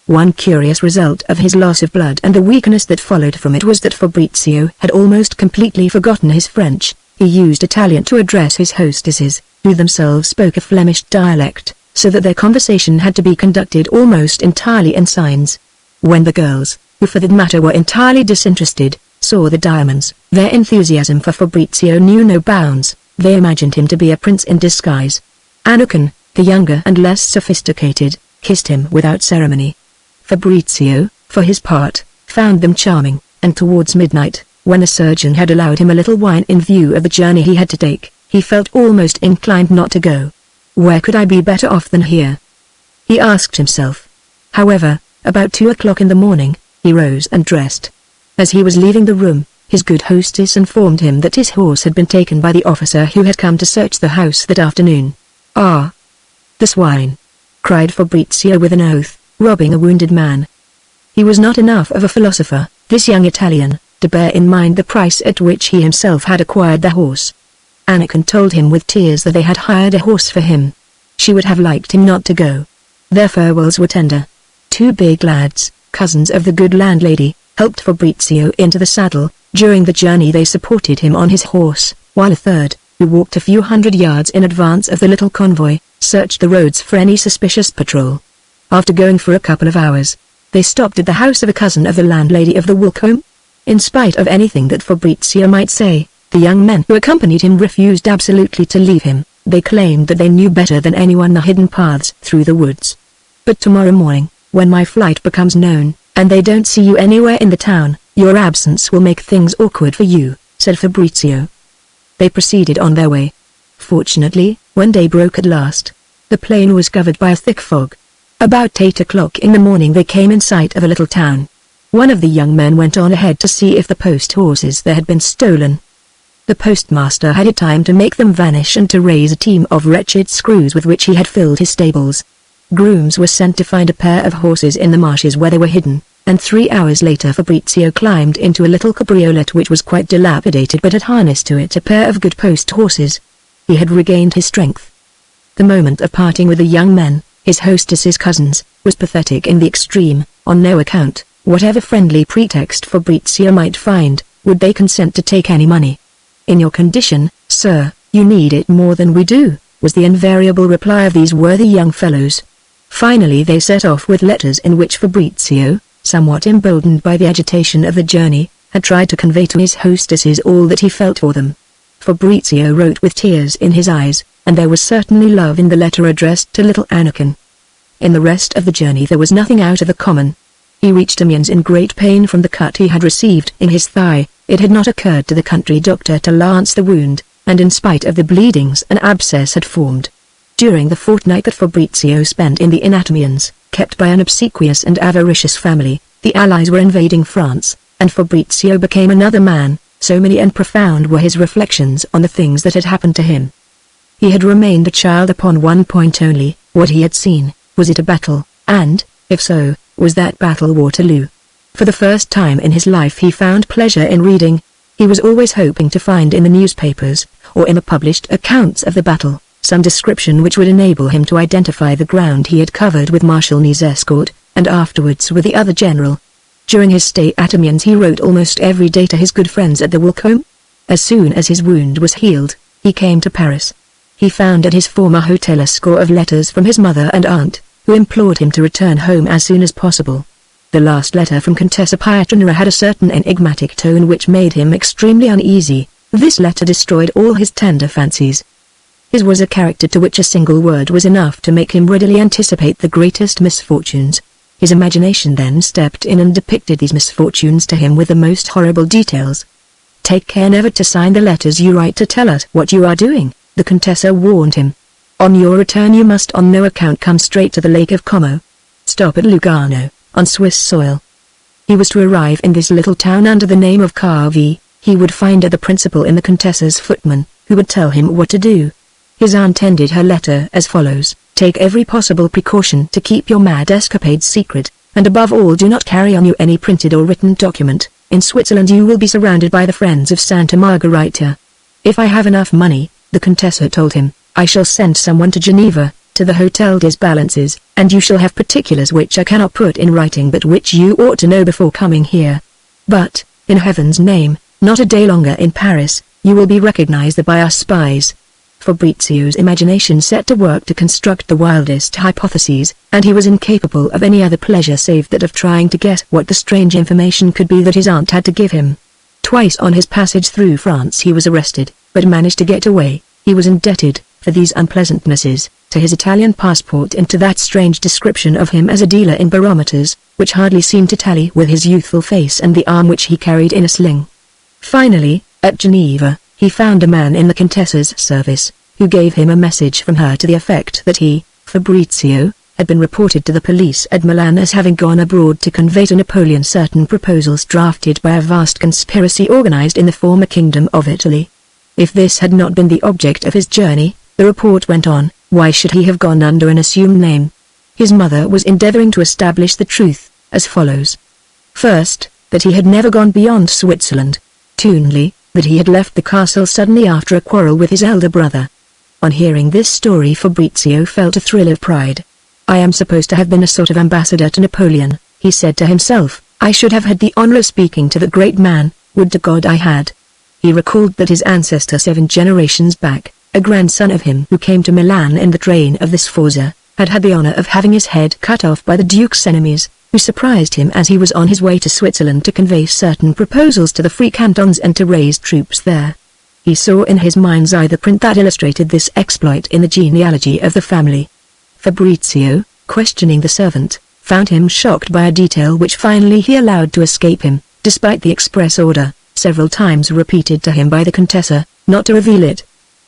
One curious result of his loss of blood and the weakness that followed from it was that Fabrizio had almost completely forgotten his French. He used Italian to address his hostesses, who themselves spoke a Flemish dialect, so that their conversation had to be conducted almost entirely in signs. When the girls, who for that matter were entirely disinterested, saw the diamonds, their enthusiasm for Fabrizio knew no bounds. They imagined him to be a prince in disguise. Anakin, the younger and less sophisticated, kissed him without ceremony. Fabrizio, for his part, found them charming, and towards midnight, when the surgeon had allowed him a little wine in view of the journey he had to take, he felt almost inclined not to go. Where could I be better off than here? He asked himself. However, about 2 o'clock in the morning, he rose and dressed. As he was leaving the room, his good hostess informed him that his horse had been taken by the officer who had come to search the house that afternoon. "Ah! The swine!" cried Fabrizio with an oath, robbing a wounded man. He was not enough of a philosopher, this young Italian, to bear in mind the price at which he himself had acquired the horse. Anakin told him with tears that they had hired a horse for him. She would have liked him not to go. Their farewells were tender. 2 big lads, cousins of the good landlady, helped Fabrizio into the saddle. During the journey they supported him on his horse, while a third, who walked a few hundred yards in advance of the little convoy, searched the roads for any suspicious patrol. After going for a couple of hours, they stopped at the house of a cousin of the landlady of the Wilcombe. In spite of anything that Fabrizio might say, the young men who accompanied him refused absolutely to leave him. They claimed that they knew better than anyone the hidden paths through the woods. "But tomorrow morning, when my flight becomes known, and they don't see you anywhere in the town, your absence will make things awkward for you," said Fabrizio. They proceeded on their way. Fortunately, when day broke at last, the plain was covered by a thick fog. About 8 o'clock in the morning they came in sight of a little town. One of the young men went on ahead to see if the post horses there had been stolen. The postmaster had had time to make them vanish and to raise a team of wretched screws with which he had filled his stables. Grooms were sent to find a pair of horses in the marshes where they were hidden, and 3 hours later Fabrizio climbed into a little cabriolet which was quite dilapidated but had harnessed to it a pair of good post horses. He had regained his strength. The moment of parting with the young men, his hostess's cousins, was pathetic in the extreme. On no account, whatever friendly pretext Fabrizio might find, would they consent to take any money. "In your condition, sir, you need it more than we do," was the invariable reply of these worthy young fellows. Finally they set off with letters in which Fabrizio, somewhat emboldened by the agitation of the journey, had tried to convey to his hostesses all that he felt for them. Fabrizio wrote with tears in his eyes, and there was certainly love in the letter addressed to little Anakin. In the rest of the journey there was nothing out of the common. He reached Amiens in great pain from the cut he had received in his thigh. It had not occurred to the country doctor to lance the wound, and in spite of the bleedings an abscess had formed. During the fortnight that Fabrizio spent in the inn at Amiens, kept by an obsequious and avaricious family, the Allies were invading France, and Fabrizio became another man. So many and profound were his reflections on the things that had happened to him. He had remained a child upon one point only: what he had seen. Was it a battle, and, if so, was that battle Waterloo? For the first time in his life he found pleasure in reading. He was always hoping to find in the newspapers, or in the published accounts of the battle, some description which would enable him to identify the ground he had covered with Marshal Ney's escort, and afterwards with the other general. During his stay at Amiens he wrote almost every day to his good friends at the Wilcombe. As soon as his wound was healed, he came to Paris. He found at his former hotel a score of letters from his mother and aunt, who implored him to return home as soon as possible. The last letter from Contessa Pietranera had a certain enigmatic tone which made him extremely uneasy. This letter destroyed all his tender fancies. His was a character to which a single word was enough to make him readily anticipate the greatest misfortunes. His imagination then stepped in and depicted these misfortunes to him with the most horrible details. "Take care never to sign the letters you write to tell us what you are doing," the Contessa warned him. "On your return you must on no account come straight to the Lake of Como. Stop at Lugano, on Swiss soil." He was to arrive in this little town under the name of Carvi. He would find the principal in the Contessa's footman, who would tell him what to do. His aunt ended her letter as follows: Take every possible precaution to keep your mad escapades secret, and above all do not carry on you any printed or written document. In Switzerland you will be surrounded by the friends of Santa Margherita. If I have enough money, the Contessa told him, I shall send someone to Geneva, to the Hotel des Balances, and you shall have particulars which I cannot put in writing but which you ought to know before coming here. But, in heaven's name, not a day longer in Paris, you will be recognized by our spies. Fabrizio's imagination set to work to construct the wildest hypotheses, and he was incapable of any other pleasure save that of trying to guess what the strange information could be that his aunt had to give him. Twice on his passage through France he was arrested, but managed to get away. He was indebted, for these unpleasantnesses, to his Italian passport and to that strange description of him as a dealer in barometers, which hardly seemed to tally with his youthful face and the arm which he carried in a sling. Finally, at Geneva, he found a man in the Contessa's service, who gave him a message from her to the effect that he, Fabrizio, had been reported to the police at Milan as having gone abroad to convey to Napoleon certain proposals drafted by a vast conspiracy organized in the former kingdom of Italy. If this had not been the object of his journey, the report went on, why should he have gone under an assumed name? His mother was endeavoring to establish the truth, as follows. First, that he had never gone beyond Switzerland. Secondly, that he had left the castle suddenly after a quarrel with his elder brother. On hearing this story Fabrizio felt a thrill of pride. I am supposed to have been a sort of ambassador to Napoleon, he said to himself. I should have had the honor of speaking to the great man, would to God I had. He recalled that his ancestor 7 generations back, a grandson of him who came to Milan in the train of the Sforza, had had the honor of having his head cut off by the Duke's enemies, who surprised him as he was on his way to Switzerland to convey certain proposals to the free cantons and to raise troops there. He saw in his mind's eye the print that illustrated this exploit in the genealogy of the family. Fabrizio, questioning the servant, found him shocked by a detail which finally he allowed to escape him, despite the express order, several times repeated to him by the Contessa, not to reveal it.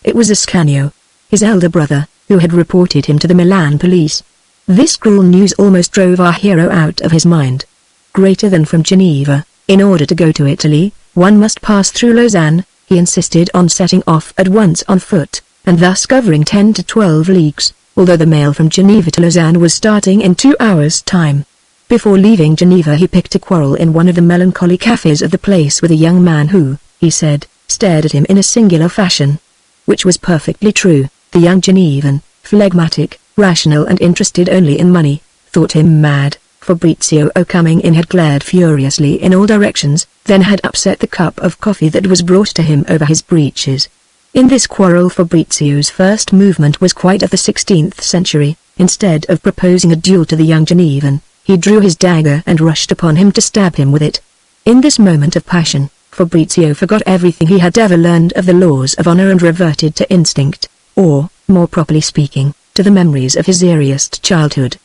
It was Ascanio, his elder brother, who had reported him to the Milan police. This cruel news almost drove our hero out of his mind. Greater than from Geneva, in order to go to Italy, one must pass through Lausanne. He insisted on setting off at once on foot, and thus covering 10 to 12 leagues, although the mail from Geneva to Lausanne was starting in 2 hours' time. Before leaving Geneva he picked a quarrel in one of the melancholy cafes of the place with a young man who, he said, stared at him in a singular fashion. Which was perfectly true. The young Genevan, phlegmatic, rational and interested only in money, thought him mad. Fabrizio coming in had glared furiously in all directions, then had upset the cup of coffee that was brought to him over his breeches. In this quarrel Fabrizio's first movement was quite of the 16th century. Instead of proposing a duel to the young Genevan, he drew his dagger and rushed upon him to stab him with it. In this moment of passion, Fabrizio forgot everything he had ever learned of the laws of honor and reverted to instinct, or, more properly speaking, to the memories of his earliest childhood.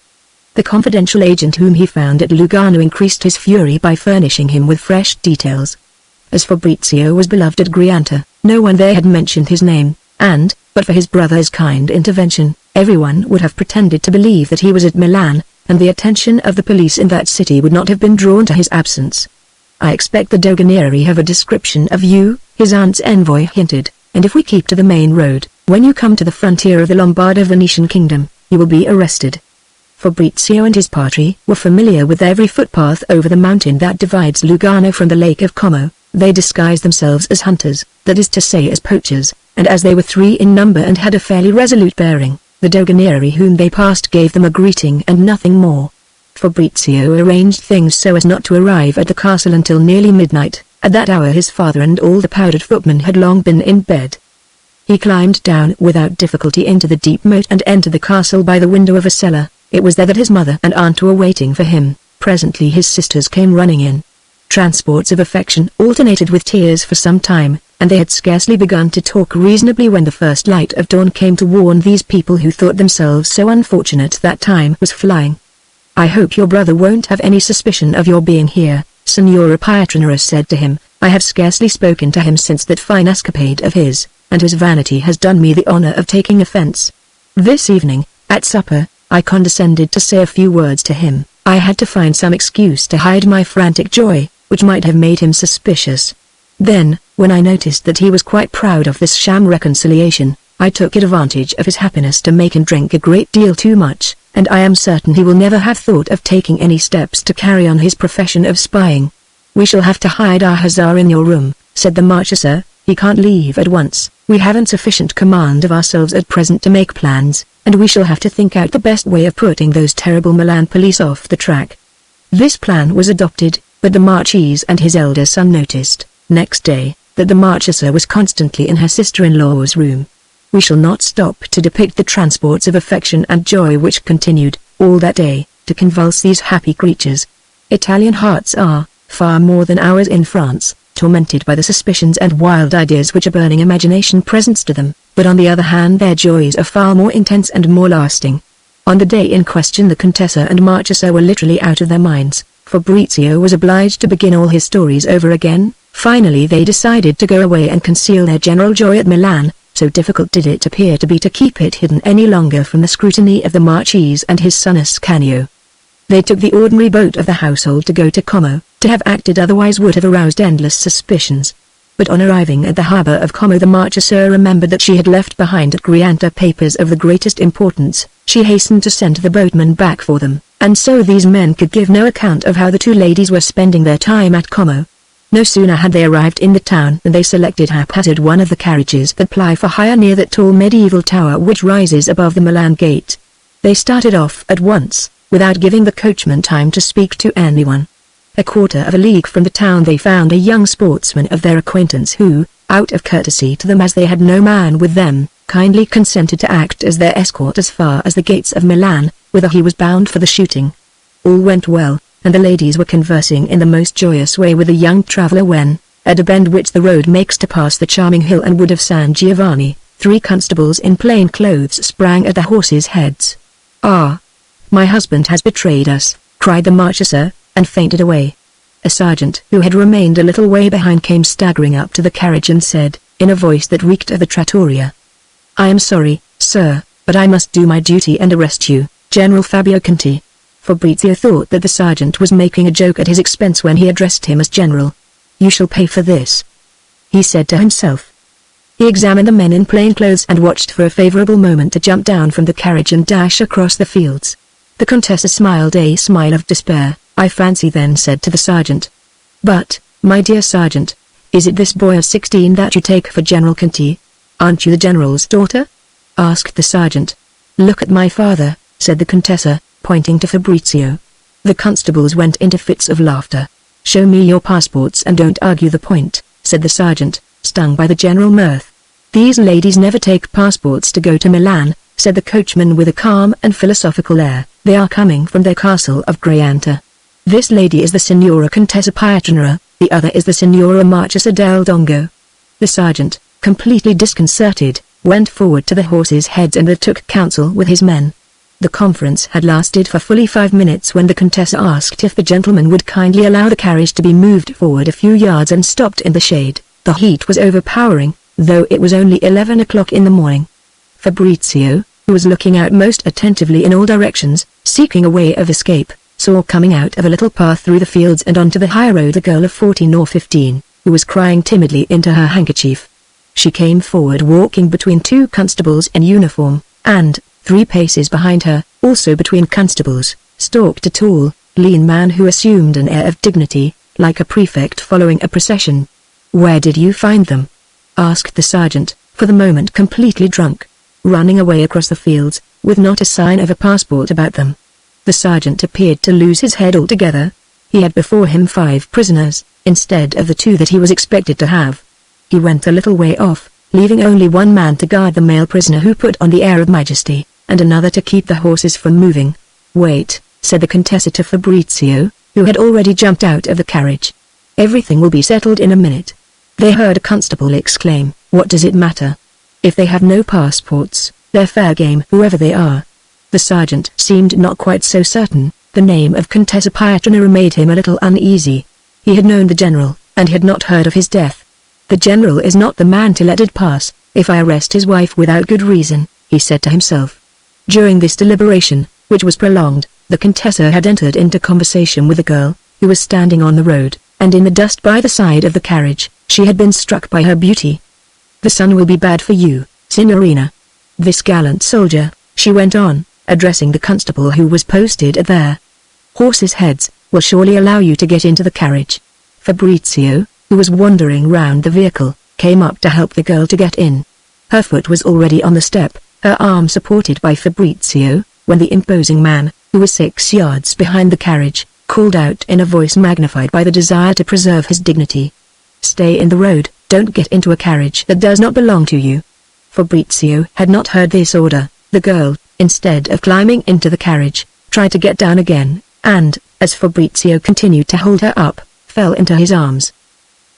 The confidential agent whom he found at Lugano increased his fury by furnishing him with fresh details. As Fabrizio was beloved at Grianta, no one there had mentioned his name, and, but for his brother's kind intervention, everyone would have pretended to believe that he was at Milan, and the attention of the police in that city would not have been drawn to his absence. I expect the Doganieri have a description of you, his aunt's envoy hinted, and if we keep to the main road, when you come to the frontier of the Lombardo-Venetian kingdom, you will be arrested. Fabrizio and his party were familiar with every footpath over the mountain that divides Lugano from the Lake of Como. They disguised themselves as hunters, that is to say as poachers, and as they were 3 in number and had a fairly resolute bearing, the Doganieri whom they passed gave them a greeting and nothing more. Fabrizio arranged things so as not to arrive at the castle until nearly midnight. At that hour his father and all the powdered footmen had long been in bed. He climbed down without difficulty into the deep moat and entered the castle by the window of a cellar. It was there that his mother and aunt were waiting for him. Presently his sisters came running in. Transports of affection alternated with tears for some time, and they had scarcely begun to talk reasonably when the first light of dawn came to warn these people who thought themselves so unfortunate that time was flying. "I hope your brother won't have any suspicion of your being here," Signora Pietranera said to him. "I have scarcely spoken to him since that fine escapade of his, and his vanity has done me the honor of taking offense. This evening, at supper, I condescended to say a few words to him. I had to find some excuse to hide my frantic joy, which might have made him suspicious. Then, when I noticed that he was quite proud of this sham reconciliation, I took advantage of his happiness to make him drink a great deal too much, and I am certain he will never have thought of taking any steps to carry on his profession of spying. We shall have to hide our hussar in your room, said the Marchesa. He can't leave at once. We haven't sufficient command of ourselves at present to make plans, and we shall have to think out the best way of putting those terrible Milan police off the track. This plan was adopted, but the Marchese and his elder son noticed, next day, that the Marchesa was constantly in her sister-in-law's room. We shall not stop to depict the transports of affection and joy which continued, all that day, to convulse these happy creatures. Italian hearts are, far more than ours in France, tormented by the suspicions and wild ideas which a burning imagination presents to them, but on the other hand their joys are far more intense and more lasting. On the day in question the Contessa and Marchesa were literally out of their minds. Fabrizio was obliged to begin all his stories over again. Finally they decided to go away and conceal their general joy at Milan, so difficult did it appear to be to keep it hidden any longer from the scrutiny of the Marchese and his son Ascanio. They took the ordinary boat of the household to go to Como. To have acted otherwise would have aroused endless suspicions. But on arriving at the harbour of Como the Marchesa remembered that she had left behind at Grianta papers of the greatest importance. She hastened to send the boatman back for them, and so these men could give no account of how the two ladies were spending their time at Como. No sooner had they arrived in the town than they selected haphazard one of the carriages that ply for hire near that tall medieval tower which rises above the Milan gate. They started off at once, without giving the coachman time to speak to anyone. A quarter of a league from the town they found a young sportsman of their acquaintance who, out of courtesy to them as they had no man with them, kindly consented to act as their escort as far as the gates of Milan, whither he was bound for the shooting. All went well, and the ladies were conversing in the most joyous way with the young traveller when, at a bend which the road makes to pass the charming hill and wood of San Giovanni, 3 constables in plain clothes sprang at the horses' heads. "Ah! My husband has betrayed us," cried the Marchesa, and fainted away. A sergeant who had remained a little way behind came staggering up to the carriage and said, in a voice that reeked of the trattoria, "I am sorry, sir, but I must do my duty and arrest you, General Fabio Conti." Fabrizio thought that the sergeant was making a joke at his expense when he addressed him as General. "You shall pay for this," he said to himself. He examined the men in plain clothes and watched for a favorable moment to jump down from the carriage and dash across the fields. The Contessa smiled a smile of despair. "I fancy then," said to the sergeant. "But, my dear sergeant, is it this boy of 16 that you take for General Conti? Aren't you the general's daughter?" asked the sergeant. "Look at my father," said the Contessa, pointing to Fabrizio. The constables went into fits of laughter. "Show me your passports and don't argue the point," said the sergeant, stung by the general mirth. "These ladies never take passports to go to Milan," said the coachman with a calm and philosophical air. "They are coming from their castle of Grianta. This lady is the Signora Contessa Pietranera, the other is the Signora Marchesa del Dongo." The sergeant, completely disconcerted, went forward to the horses' heads and took counsel with his men. The conference had lasted for fully 5 minutes when the Contessa asked if the gentleman would kindly allow the carriage to be moved forward a few yards and stopped in the shade. The heat was overpowering, though it was only 11 o'clock in the morning. Fabrizio, who was looking out most attentively in all directions, seeking a way of escape, saw coming out of a little path through the fields and onto the high road a girl of 14 or 15, who was crying timidly into her handkerchief. She came forward walking between 2 constables in uniform, and, 3 paces behind her, also between constables, stalked a tall, lean man who assumed an air of dignity, like a prefect following a procession. "Where did you find them?" asked the sergeant, for the moment completely drunk. "Running away across the fields, with not a sign of a passport about them." The sergeant appeared to lose his head altogether. He had before him 5 prisoners, instead of the 2 that he was expected to have. He went a little way off, leaving only 1 man to guard the male prisoner who put on the air of majesty, and another to keep the horses from moving. "Wait," said the Contessa to Fabrizio, who had already jumped out of the carriage. "Everything will be settled in a minute." They heard a constable exclaim, "What does it matter? If they have no passports, they're fair game whoever they are." The sergeant seemed not quite so certain. The name of Contessa Pietranera made him a little uneasy. He had known the general, and had not heard of his death. "The general is not the man to let it pass, if I arrest his wife without good reason," he said to himself. During this deliberation, which was prolonged, the Contessa had entered into conversation with a girl, who was standing on the road, and in the dust by the side of the carriage. She had been struck by her beauty. "The sun will be bad for you," Signorina. This gallant soldier, she went on, addressing the constable who was posted there. Horses' heads will surely allow you to get into the carriage. Fabrizio, who was wandering round the vehicle, came up to help the girl to get in. Her foot was already on the step, her arm supported by Fabrizio, when the imposing man, who was 6 yards behind the carriage, called out in a voice magnified by the desire to preserve his dignity. Stay in the road, don't get into a carriage that does not belong to you. Fabrizio had not heard this order. The girl, instead of climbing into the carriage, tried to get down again, and, as Fabrizio continued to hold her up, fell into his arms.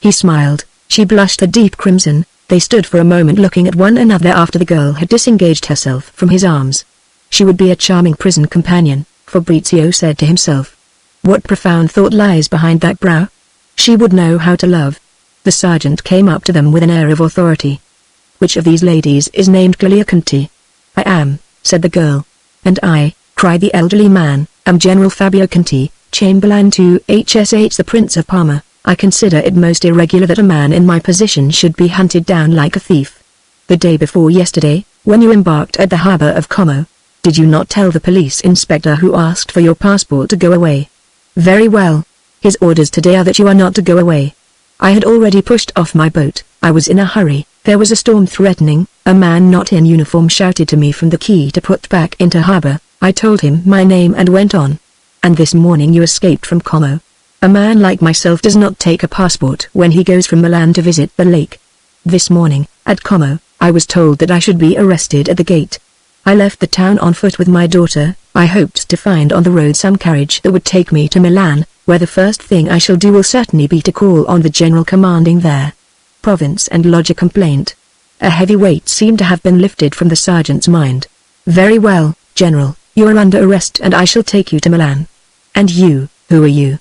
He smiled, she blushed a deep crimson. They stood for a moment looking at one another after the girl had disengaged herself from his arms. She would be a charming prison companion, Fabrizio said to himself. What profound thought lies behind that brow? She would know how to love. The sergeant came up to them with an air of authority. Which of these ladies is named Cavalcanti? I am, said the girl. And I, cried the elderly man, am General Fabio Conti, Chamberlain to HSH the Prince of Parma. I consider it most irregular that a man in my position should be hunted down like a thief. The day before yesterday, when you embarked at the harbor of Como, did you not tell the police inspector who asked for your passport to go away? Very well. His orders today are that you are not to go away. I had already pushed off my boat. I was in a hurry. There was a storm threatening. A man not in uniform shouted to me from the quay to put back into harbor. I told him my name and went on. And this morning you escaped from Como. A man like myself does not take a passport when he goes from Milan to visit the lake. This morning, at Como, I was told that I should be arrested at the gate. I left the town on foot with my daughter. I hoped to find on the road some carriage that would take me to Milan, where the first thing I shall do will certainly be to call on the general commanding there. Province and lodge a complaint. A heavy weight seemed to have been lifted from the sergeant's mind. Very well, General, you are under arrest and I shall take you to Milan. And you, who are you?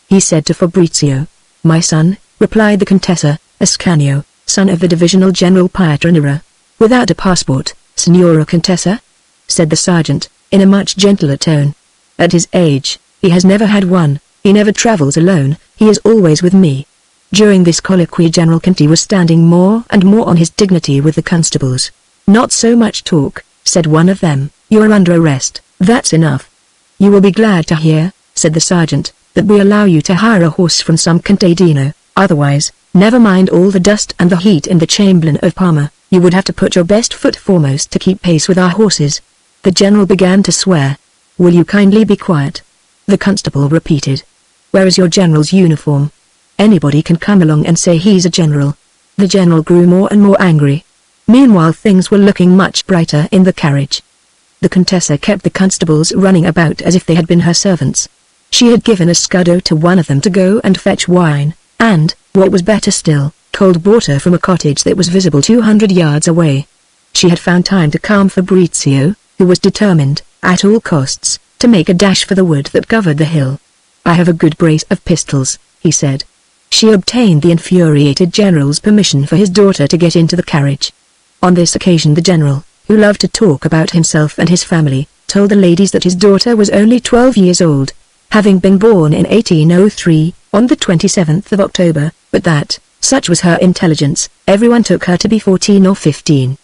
He said to Fabrizio. My son, replied the Contessa, Ascanio, son of the Divisional General Pietranera. Without a passport, Signora Contessa? Said the sergeant, in a much gentler tone. At his age, he has never had one. He never travels alone, he is always with me. During this colloquy General Conti was standing more and more on his dignity with the constables. Not so much talk, said one of them, you are under arrest, that's enough. You will be glad to hear, said the sergeant, that we allow you to hire a horse from some contadino, otherwise, never mind all the dust and the heat in the Chamberlain of Parma, you would have to put your best foot foremost to keep pace with our horses. The general began to swear. Will you kindly be quiet? The constable repeated. Where is your general's uniform? Anybody can come along and say he's a general. The general grew more and more angry. Meanwhile things were looking much brighter in the carriage. The Contessa kept the constables running about as if they had been her servants. She had given a scudder to one of them to go and fetch wine, and, what was better still, cold water from a cottage that was visible 200 yards away. She had found time to calm Fabrizio, who was determined, at all costs, to make a dash for the wood that covered the hill. I have a good brace of pistols, he said. She obtained the infuriated general's permission for his daughter to get into the carriage. On this occasion the general, who loved to talk about himself and his family, told the ladies that his daughter was only 12 years old, having been born in 1803, on the 27th of October, but that, such was her intelligence, everyone took her to be 14 or 15.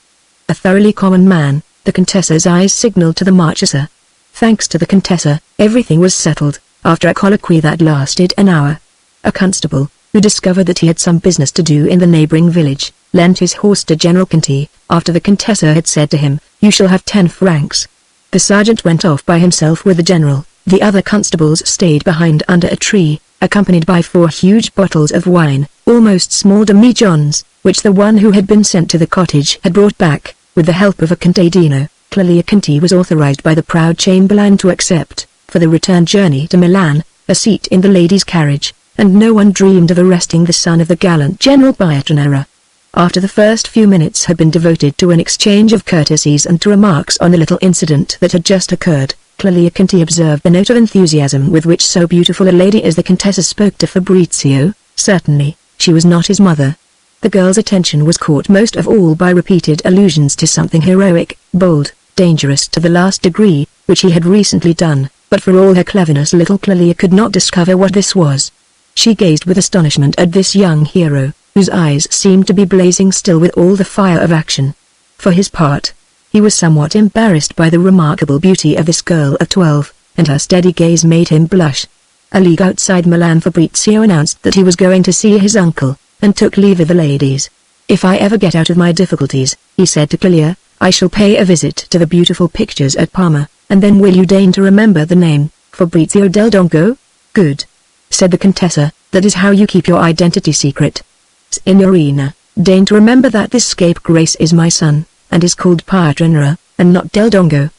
A thoroughly common man, the Contessa's eyes signaled to the Marchesa. Thanks to the Contessa, everything was settled, after a colloquy that lasted an hour. A constable, who discovered that he had some business to do in the neighboring village, lent his horse to General Conti, after the Contessa had said to him, you shall have 10 francs. The sergeant went off by himself with the general. The other constables stayed behind under a tree, accompanied by 4 huge bottles of wine, almost small demijohns, which the one who had been sent to the cottage had brought back. With the help of a contadino, Cavalcanti was authorized by the proud Chamberlain to accept, for the return journey to Milan, a seat in the ladies' carriage, and no one dreamed of arresting the son of the gallant General Pietranera. After the first few minutes had been devoted to an exchange of courtesies and to remarks on the little incident that had just occurred, Cavalcanti observed the note of enthusiasm with which so beautiful a lady as the Contessa spoke to Fabrizio. Certainly, she was not his mother. The girl's attention was caught most of all by repeated allusions to something heroic, bold, dangerous to the last degree, which he had recently done, but for all her cleverness little Clelia could not discover what this was. She gazed with astonishment at this young hero, whose eyes seemed to be blazing still with all the fire of action. For his part, he was somewhat embarrassed by the remarkable beauty of this girl of 12, and her steady gaze made him blush. A league outside Milan, Fabrizio announced that he was going to see his uncle, and took leave of the ladies. "If I ever get out of my difficulties," he said to Clelia, "I shall pay a visit to the beautiful pictures at Parma, and then will you deign to remember the name, Fabrizio del Dongo?" "Good," said the Contessa, "that is how you keep your identity secret. Signorina, deign to remember that this scapegrace is my son, and is called Pietranera, and not del Dongo."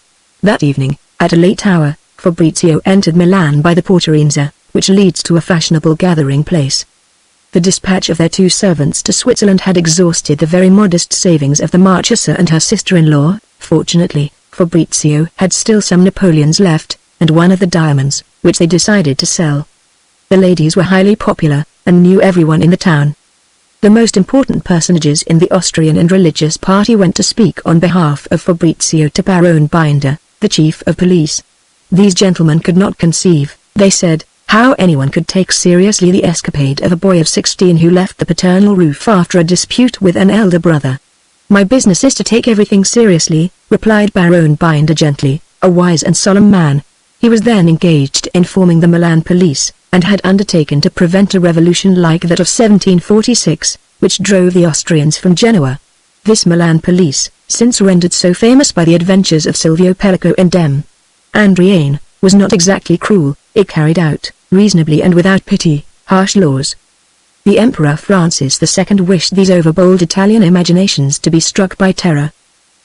That evening, at a late hour, Fabrizio entered Milan by the Portarenza, which leads to a fashionable gathering place. The dispatch of their 2 servants to Switzerland had exhausted the very modest savings of the Marchesa and her sister-in-law. Fortunately, Fabrizio had still some Napoleons left, and one of the diamonds, which they decided to sell. The ladies were highly popular, and knew everyone in the town. The most important personages in the Austrian and religious party went to speak on behalf of Fabrizio to Baron Binder, the chief of police. These gentlemen could not conceive, they said, how anyone could take seriously the escapade of a boy of 16 who left the paternal roof after a dispute with an elder brother. "My business is to take everything seriously," replied Baron Binder gently, a wise and solemn man. He was then engaged in forming the Milan police, and had undertaken to prevent a revolution like that of 1746, which drove the Austrians from Genoa. This Milan police, since rendered so famous by the adventures of Silvio Pellico and M. Andriane, was not exactly cruel. It carried out, reasonably and without pity, harsh laws. The Emperor Francis II wished these overbold Italian imaginations to be struck by terror.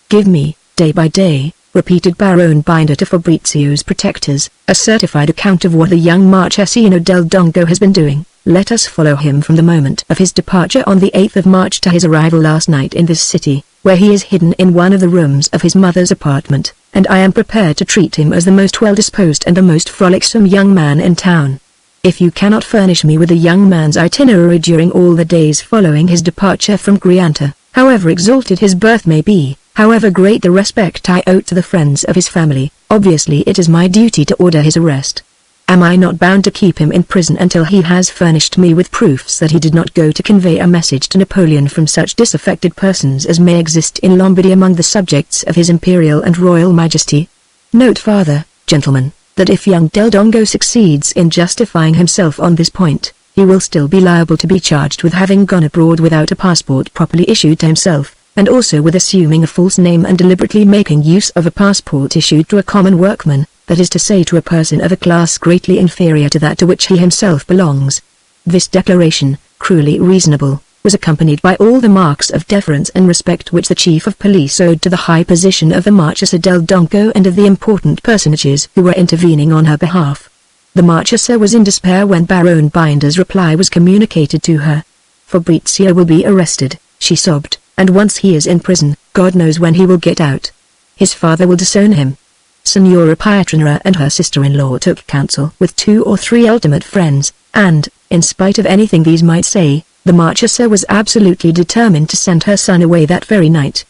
"Give me, day by day," repeated Baron Binder to Fabrizio's protectors, "a certified account of what the young Marchesino del Dongo has been doing. Let us follow him from the moment of his departure on the 8th of March to his arrival last night in this city, where he is hidden in one of the rooms of his mother's apartment, and I am prepared to treat him as the most well-disposed and the most frolicsome young man in town. If you cannot furnish me with the young man's itinerary during all the days following his departure from Grianta, however exalted his birth may be, however great the respect I owe to the friends of his family, obviously it is my duty to order his arrest. Am I not bound to keep him in prison until he has furnished me with proofs that he did not go to convey a message to Napoleon from such disaffected persons as may exist in Lombardy among the subjects of his Imperial and Royal Majesty? Note farther, gentlemen, that if young Del Dongo succeeds in justifying himself on this point, he will still be liable to be charged with having gone abroad without a passport properly issued to himself, and also with assuming a false name and deliberately making use of a passport issued to a common workman, that is to say to a person of a class greatly inferior to that to which he himself belongs." This declaration, cruelly reasonable, was accompanied by all the marks of deference and respect which the chief of police owed to the high position of the Marchesa del Dongo and of the important personages who were intervening on her behalf. The Marchesa was in despair when Baron Binder's reply was communicated to her. "Fabrizio will be arrested," she sobbed, "and once he is in prison, God knows when he will get out. His father will disown him." Signora Pietranera and her sister-in-law took counsel with 2 or 3 ultimate friends, and, in spite of anything these might say, the Marchesa was absolutely determined to send her son away that very night.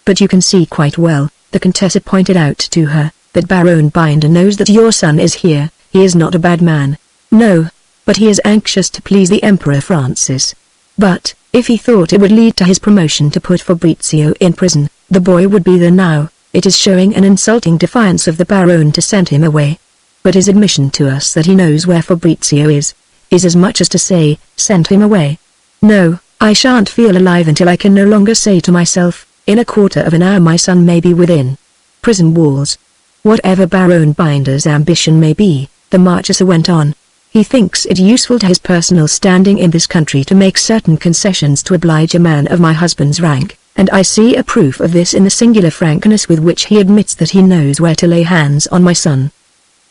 "But you can see quite well," the Contessa pointed out to her, "that Baron Binder knows that your son is here. He is not a bad man. No, but he is anxious to please the Emperor Francis. But, if he thought it would lead to his promotion to put Fabrizio in prison, the boy would be there now. It is showing an insulting defiance of the Baron to send him away. But his admission to us that he knows where Fabrizio is as much as to say, send him away. No, I shan't feel alive until I can no longer say to myself, in a quarter of an hour my son may be within prison walls." Whatever Baron Binder's ambition may be, the Marchesa went on, he thinks it useful to his personal standing in this country to make certain concessions to oblige a man of my husband's rank, and I see a proof of this in the singular frankness with which he admits that he knows where to lay hands on my son.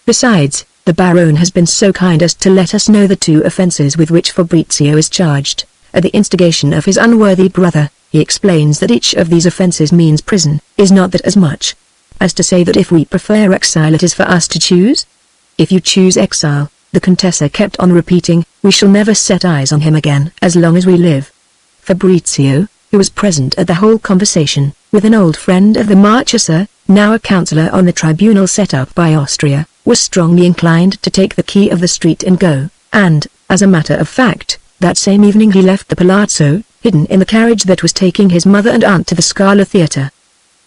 Besides, the Baron has been so kind as to let us know the 2 offences with which Fabrizio is charged. At the instigation of his unworthy brother, he explains that each of these offences means prison. Is not that as much as to say that if we prefer exile it is for us to choose? If you choose exile, the Contessa kept on repeating, we shall never set eyes on him again as long as we live. Fabrizio, who was present at the whole conversation, with an old friend of the Marchesa, now a councillor on the tribunal set up by Austria, was strongly inclined to take the key of the street and go, and, as a matter of fact, that same evening he left the palazzo, hidden in the carriage that was taking his mother and aunt to the Scala Theatre.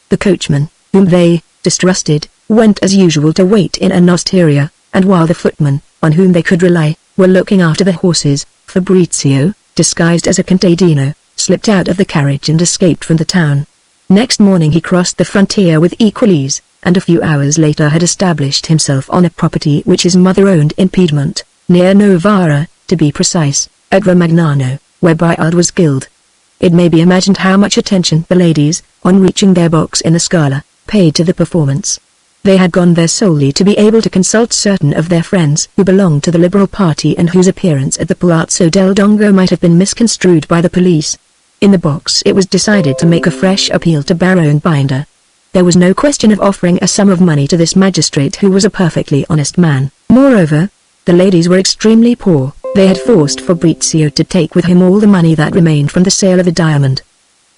The coachman, whom they distrusted, went as usual to wait in an osteria, and while the footmen, on whom they could rely, were looking after the horses, Fabrizio, disguised as a contadino, slipped out of the carriage and escaped from the town. Next morning he crossed the frontier with equal ease, and a few hours later had established himself on a property which his mother owned in Piedmont, near Novara, to be precise, at Romagnano, where Bayard was killed. It may be imagined how much attention the ladies, on reaching their box in the Scala, paid to the performance. They had gone there solely to be able to consult certain of their friends who belonged to the Liberal Party and whose appearance at the Palazzo del Dongo might have been misconstrued by the police. In the box it was decided to make a fresh appeal to Baron Binder. There was no question of offering a sum of money to this magistrate who was a perfectly honest man. Moreover, the ladies were extremely poor. They had forced Fabrizio to take with him all the money that remained from the sale of the diamond.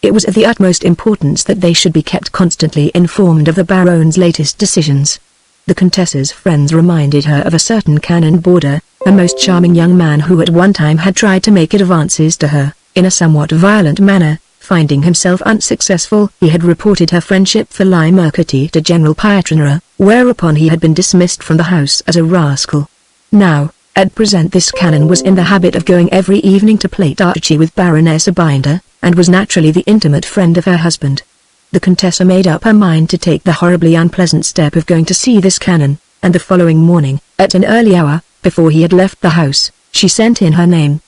It was of the utmost importance that they should be kept constantly informed of the Baron's latest decisions. The Contessa's friends reminded her of a certain Canon Border, a most charming young man who at one time had tried to make advances to her, in a somewhat violent manner. Finding himself unsuccessful, he had reported her friendship for Lai Mercati to General Pietranera, whereupon he had been dismissed from the house as a rascal. Now, at present this canon was in the habit of going every evening to play darchi with Baronessa Binder, and was naturally the intimate friend of her husband. The Contessa made up her mind to take the horribly unpleasant step of going to see this canon, and the following morning, at an early hour, before he had left the house, she sent in her name.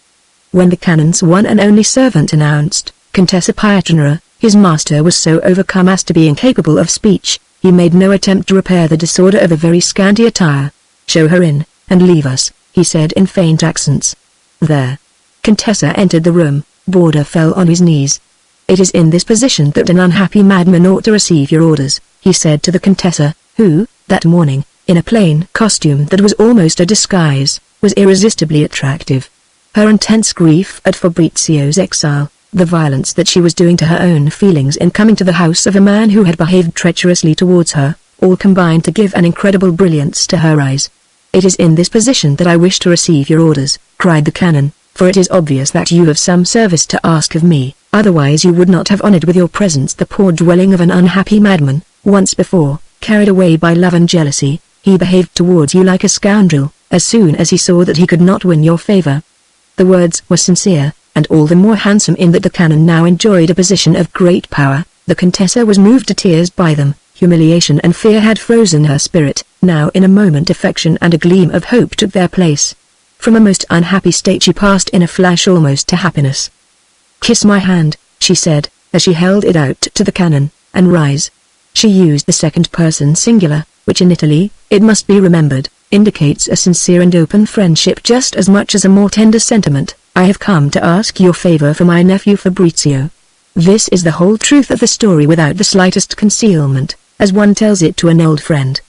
When the canon's one and only servant announced, Contessa Pietranera, his master was so overcome as to be incapable of speech. He made no attempt to repair the disorder of a very scanty attire. "Show her in, and leave us," he said in faint accents. There. Contessa entered the room. Border fell on his knees. "It is in this position that an unhappy madman ought to receive your orders," he said to the Contessa, who, that morning, in a plain costume that was almost a disguise, was irresistibly attractive. Her intense grief at Fabrizio's exile, the violence that she was doing to her own feelings in coming to the house of a man who had behaved treacherously towards her, all combined to give an incredible brilliance to her eyes. "It is in this position that I wish to receive your orders," cried the canon, "for it is obvious that you have some service to ask of me, otherwise you would not have honored with your presence the poor dwelling of an unhappy madman. Once before, carried away by love and jealousy, he behaved towards you like a scoundrel, as soon as he saw that he could not win your favor." The words were sincere, and all the more handsome in that the canon now enjoyed a position of great power. The Contessa was moved to tears by them. Humiliation and fear had frozen her spirit. Now in a moment affection and a gleam of hope took their place. From a most unhappy state she passed in a flash almost to happiness. "Kiss my hand," she said, as she held it out to the canon, "and rise." She used the second person singular, which in Italy, it must be remembered, indicates a sincere and open friendship just as much as a more tender sentiment. "I have come to ask your favor for my nephew Fabrizio." This is the whole truth of the story without the slightest concealment, as one tells it to an old friend.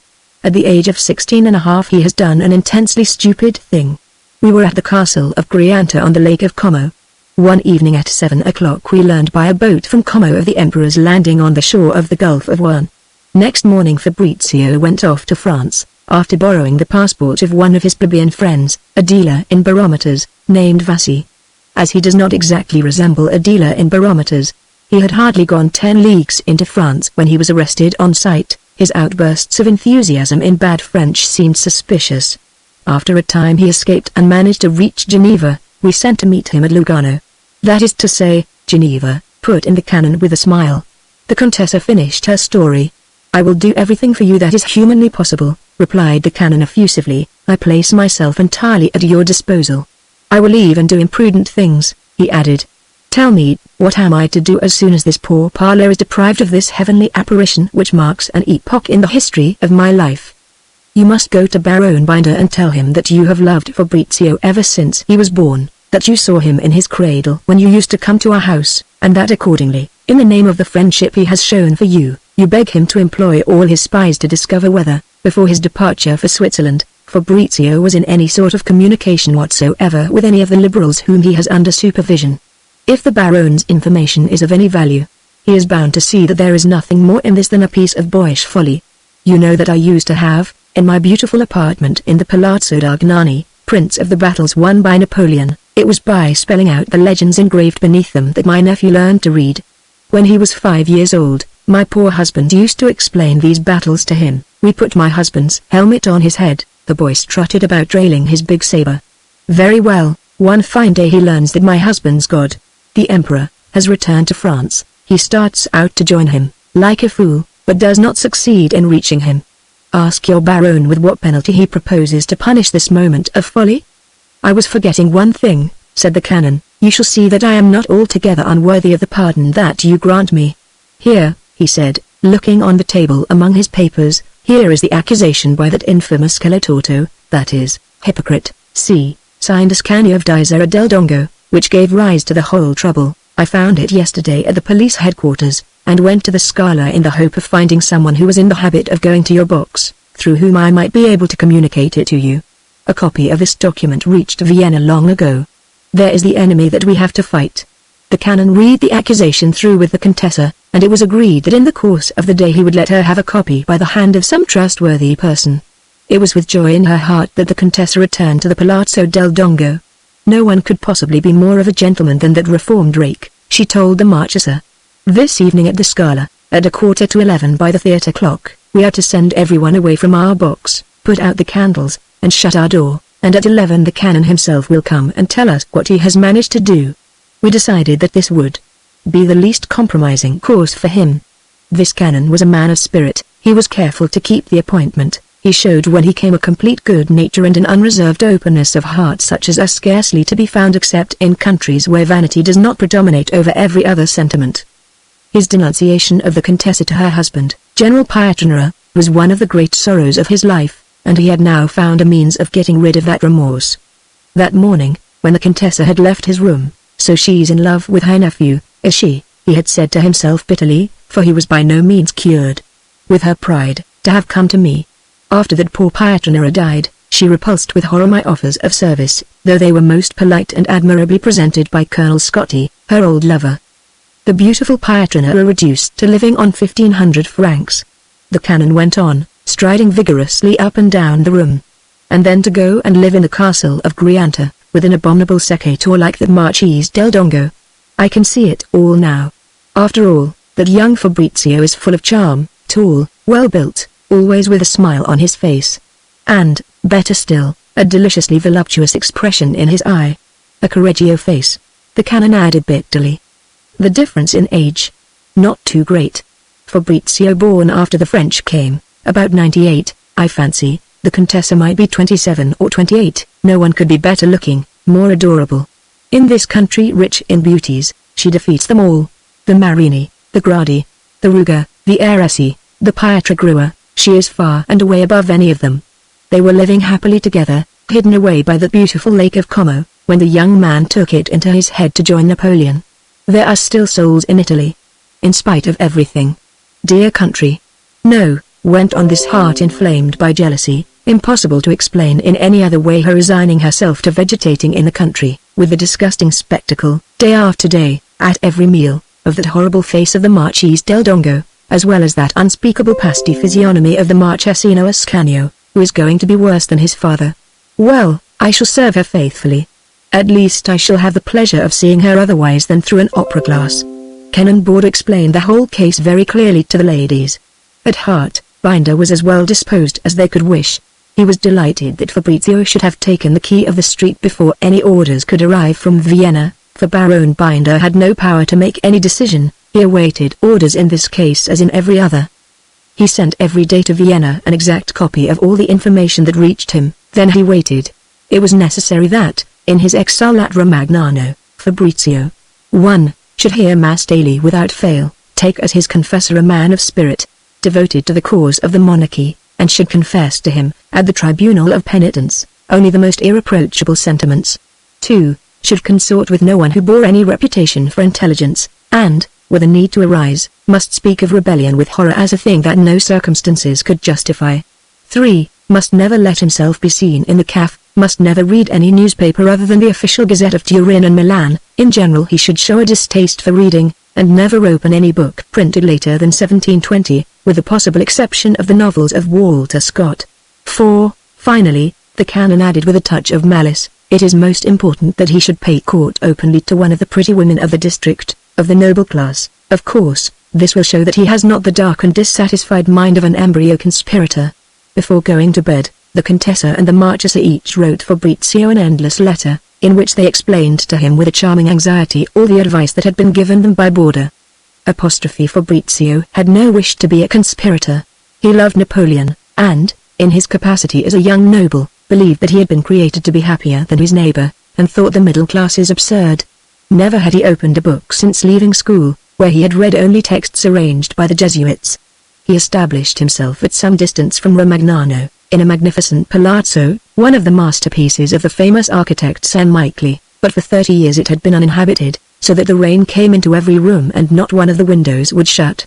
At the age of 16½ he has done an intensely stupid thing. We were at the castle of Grianta on the Lake of Como. One evening at 7 o'clock we learned by a boat from Como of the Emperor's landing on the shore of the Gulf of Juan. Next morning Fabrizio went off to France, after borrowing the passport of one of his plebeian friends, a dealer in barometers, named Vassi. As he does not exactly resemble a dealer in barometers, he had hardly gone 10 leagues into France when he was arrested on sight. His outbursts of enthusiasm in bad French seemed suspicious. After a time he escaped and managed to reach Geneva. We sent to meet him at Lugano. "That is to say, Geneva," put in the canon with a smile. The Contessa finished her story. "I will do everything for you that is humanly possible," replied the canon effusively. "I place myself entirely at your disposal. I will even do imprudent things," he added. "Tell me, what am I to do as soon as this poor parlour is deprived of this heavenly apparition which marks an epoch in the history of my life?" "You must go to Baron Binder and tell him that you have loved Fabrizio ever since he was born, that you saw him in his cradle when you used to come to our house, and that accordingly, in the name of the friendship he has shown for you, you beg him to employ all his spies to discover whether, before his departure for Switzerland, Fabrizio was in any sort of communication whatsoever with any of the liberals whom he has under supervision. If the Baron's information is of any value, he is bound to see that there is nothing more in this than a piece of boyish folly. You know that I used to have, in my beautiful apartment in the Palazzo d'Argnani, prints of the battles won by Napoleon, It was by spelling out the legends engraved beneath them that my nephew learned to read. When he was 5 years old, my poor husband used to explain these battles to him. We put my husband's helmet on his head, the boy strutted about trailing his big saber. Very well, one fine day he learns that my husband's god, the emperor, has returned to France. He starts out to join him, like a fool, but does not succeed in reaching him. Ask your baron with what penalty he proposes to punish this moment of folly? I was forgetting one thing, said the canon. You shall see that I am not altogether unworthy of the pardon that you grant me. Here, he said, looking on the table among his papers, here is the accusation by that infamous Calatorto, that is, hypocrite, see, signed Ascanio of Dizera del Dongo, which gave rise to the whole trouble. I found it yesterday at the police headquarters, and went to the Scala in the hope of finding someone who was in the habit of going to your box, through whom I might be able to communicate it to you. A copy of this document reached Vienna long ago. There is the enemy that we have to fight. The canon read the accusation through with the Contessa, and it was agreed that in the course of the day he would let her have a copy by the hand of some trustworthy person. It was with joy in her heart that the Contessa returned to the Palazzo del Dongo. No one could possibly be more of a gentleman than that reformed rake, she told the Marchesa. This evening at the Scala, at 11:15 by the theatre clock, we are to send everyone away from our box, put out the candles, and shut our door, and at 11 the canon himself will come and tell us what he has managed to do. We decided that this would be the least compromising course for him. This canon was a man of spirit, he was careful to keep the appointment, he showed when he came a complete good nature and an unreserved openness of heart such as are scarcely to be found except in countries where vanity does not predominate over every other sentiment. His denunciation of the Contessa to her husband, General Pietranera, was one of the great sorrows of his life, and he had now found a means of getting rid of that remorse. That morning, when the Contessa had left his room, so she's in love with her nephew, is she, he had said to himself bitterly, for he was by no means cured. With her pride, to have come to me. After that poor Pietranera died, she repulsed with horror my offers of service, though they were most polite and admirably presented by Colonel Scotti, her old lover. The beautiful Pietranera reduced to living on 1,500 francs. The canon went on, striding vigorously up and down the room. And then to go and live in the castle of Grianta, with an abominable seccator like the Marchese del Dongo. I can see it all now. After all, that young Fabrizio is full of charm, tall, well-built, always with a smile on his face. And, better still, a deliciously voluptuous expression in his eye. A Correggio face. The canon added bitterly. The difference in age? Not too great. Fabrizio born after the French came, about 98, I fancy, the Contessa might be 27 or 28, no one could be better looking, more adorable. In this country rich in beauties, she defeats them all. The Marini, the Gradi, the Ruga, the Aresi, the Pietragrua, she is far and away above any of them. They were living happily together, hidden away by the beautiful Lake of Como, when the young man took it into his head to join Napoleon. There are still souls in Italy. In spite of everything. Dear country. No, went on this heart inflamed by jealousy, impossible to explain in any other way her resigning herself to vegetating in the country, with the disgusting spectacle, day after day, at every meal, of that horrible face of the Marchese del Dongo, as well as that unspeakable pasty physiognomy of the Marchesino Ascanio, who is going to be worse than his father. Well, I shall serve her faithfully. At least I shall have the pleasure of seeing her otherwise than through an opera glass. Canon Bordo explained the whole case very clearly to the ladies. At heart, Binder was as well disposed as they could wish. He was delighted that Fabrizio should have taken the key of the street before any orders could arrive from Vienna, for Baron Binder had no power to make any decision, he awaited orders in this case as in every other. He sent every day to Vienna an exact copy of all the information that reached him, then he waited. It was necessary that, in his exile at Romagnano, Fabrizio 1. Should hear Mass daily without fail, take as his confessor a man of spirit, devoted to the cause of the monarchy, and should confess to him, at the tribunal of penitence, only the most irreproachable sentiments. 2. Should consort with no one who bore any reputation for intelligence, and, were the need to arise, must speak of rebellion with horror as a thing that no circumstances could justify. 3. Must never let himself be seen in the cafe, must never read any newspaper other than the official Gazette of Turin and Milan. In general he should show a distaste for reading, and never open any book printed later than 1720, with the possible exception of the novels of Walter Scott. 4. Finally, the canon added with a touch of malice, It is most important that he should pay court openly to one of the pretty women of the district, of the noble class. Of course, this will show that he has not the dark and dissatisfied mind of an embryo conspirator. Before going to bed, the Contessa and the Marchesa each wrote Fabrizio an endless letter, in which they explained to him with a charming anxiety all the advice that had been given them by Borda. Fabrizio had no wish to be a conspirator. He loved Napoleon, and, in his capacity as a young noble, believed that he had been created to be happier than his neighbor, and thought the middle classes absurd. Never had he opened a book since leaving school, where he had read only texts arranged by the Jesuits. He established himself at some distance from Romagnano, in a magnificent palazzo, one of the masterpieces of the famous architect San Michele, but for 30 years it had been uninhabited, so that the rain came into every room and not one of the windows would shut.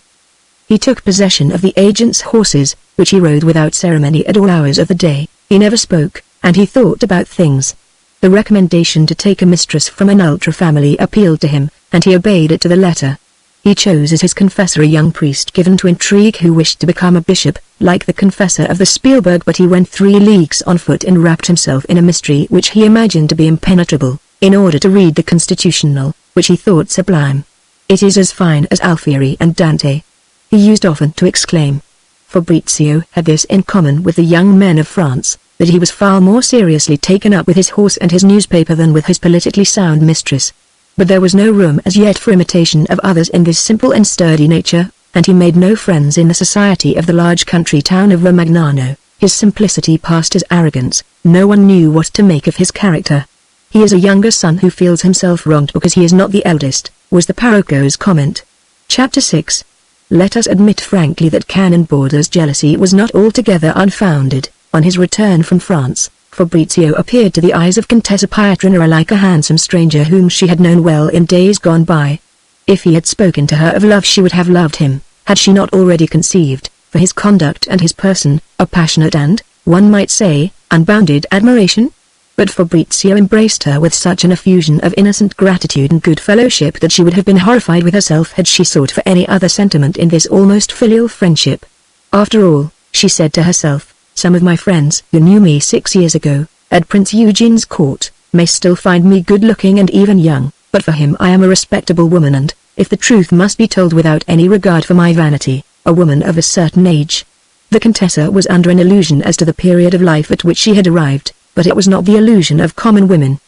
He took possession of the agent's horses, which he rode without ceremony at all hours of the day. He never spoke, and he thought about things. The recommendation to take a mistress from an ultra family appealed to him, and he obeyed it to the letter. He chose as his confessor a young priest given to intrigue who wished to become a bishop, like the confessor of the Spielberg, but he went 3 leagues on foot and wrapped himself in a mystery which he imagined to be impenetrable, in order to read the Constitutional, which he thought sublime. It is as fine as Alfieri and Dante. He used often to exclaim. Fabrizio had this in common with the young men of France, that he was far more seriously taken up with his horse and his newspaper than with his politically sound mistress. But there was no room as yet for imitation of others in this simple and sturdy nature, and he made no friends in the society of the large country town of Romagnano. His simplicity passed his arrogance. No one knew what to make of his character. He is a younger son who feels himself wronged because he is not the eldest, was the Parrocho's comment. Chapter 6. Let us admit frankly that Canon Borda's jealousy was not altogether unfounded. On his return from France, Fabrizio appeared to the eyes of Contessa Pietranera like a handsome stranger whom she had known well in days gone by. If he had spoken to her of love she would have loved him, had she not already conceived, for his conduct and his person, a passionate and, one might say, unbounded admiration. But Fabrizio embraced her with such an effusion of innocent gratitude and good fellowship that she would have been horrified with herself had she sought for any other sentiment in this almost filial friendship. After all, she said to herself, some of my friends who knew me 6 years ago, at Prince Eugene's court, may still find me good-looking and even young, but for him I am a respectable woman and, if the truth must be told without any regard for my vanity, a woman of a certain age. The Contessa was under an illusion as to the period of life at which she had arrived, but it was not the illusion of common women.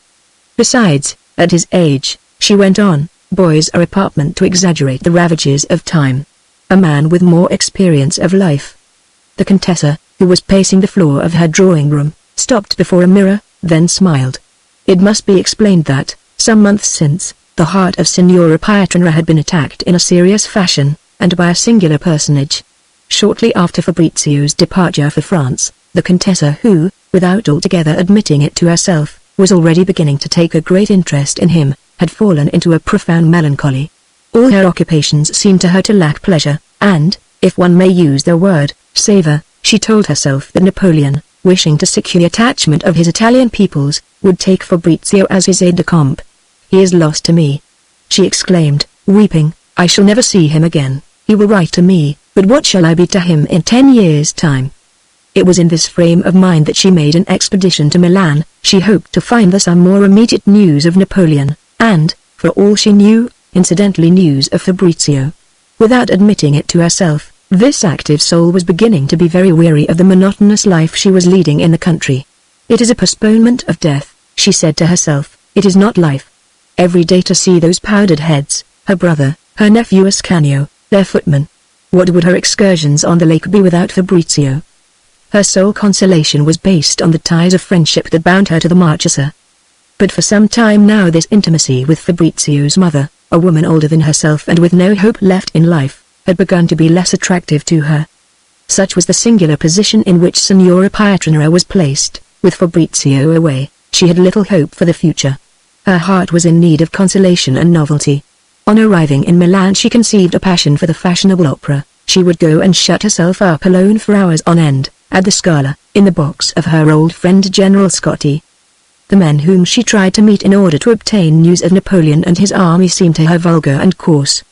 Besides, at his age, she went on, boys are apartment to exaggerate the ravages of time. A man with more experience of life. The Contessa, who was pacing the floor of her drawing-room, stopped before a mirror, then smiled. It must be explained that, some months since, the heart of Signora Pietranera had been attacked in a serious fashion, and by a singular personage. Shortly after Fabrizio's departure for France, the Contessa who, without altogether admitting it to herself, was already beginning to take a great interest in him, had fallen into a profound melancholy. All her occupations seemed to her to lack pleasure, and, if one may use the word, savor. She told herself that Napoleon, wishing to secure the attachment of his Italian peoples, would take Fabrizio as his aide-de-camp. He is lost to me, she exclaimed, weeping. I shall never see him again. He will write to me, but what shall I be to him in 10 years' time? It was in this frame of mind that she made an expedition to Milan. She hoped to find there some more immediate news of Napoleon, and, for all she knew, incidentally news of Fabrizio. Without admitting it to herself, this active soul was beginning to be very weary of the monotonous life she was leading in the country. It is a postponement of death, she said to herself, it is not life. Every day to see those powdered heads, her brother, her nephew Ascanio, their footman. What would her excursions on the lake be without Fabrizio? Her sole consolation was based on the ties of friendship that bound her to the Marchesa. But for some time now this intimacy with Fabrizio's mother, a woman older than herself and with no hope left in life, had begun to be less attractive to her. Such was the singular position in which Signora Pietranera was placed. With Fabrizio away, she had little hope for the future. Her heart was in need of consolation and novelty. On arriving in Milan she conceived a passion for the fashionable opera. She would go and shut herself up alone for hours on end, at the Scala, in the box of her old friend General Scotti. The men whom she tried to meet in order to obtain news of Napoleon and his army seemed to her vulgar and coarse.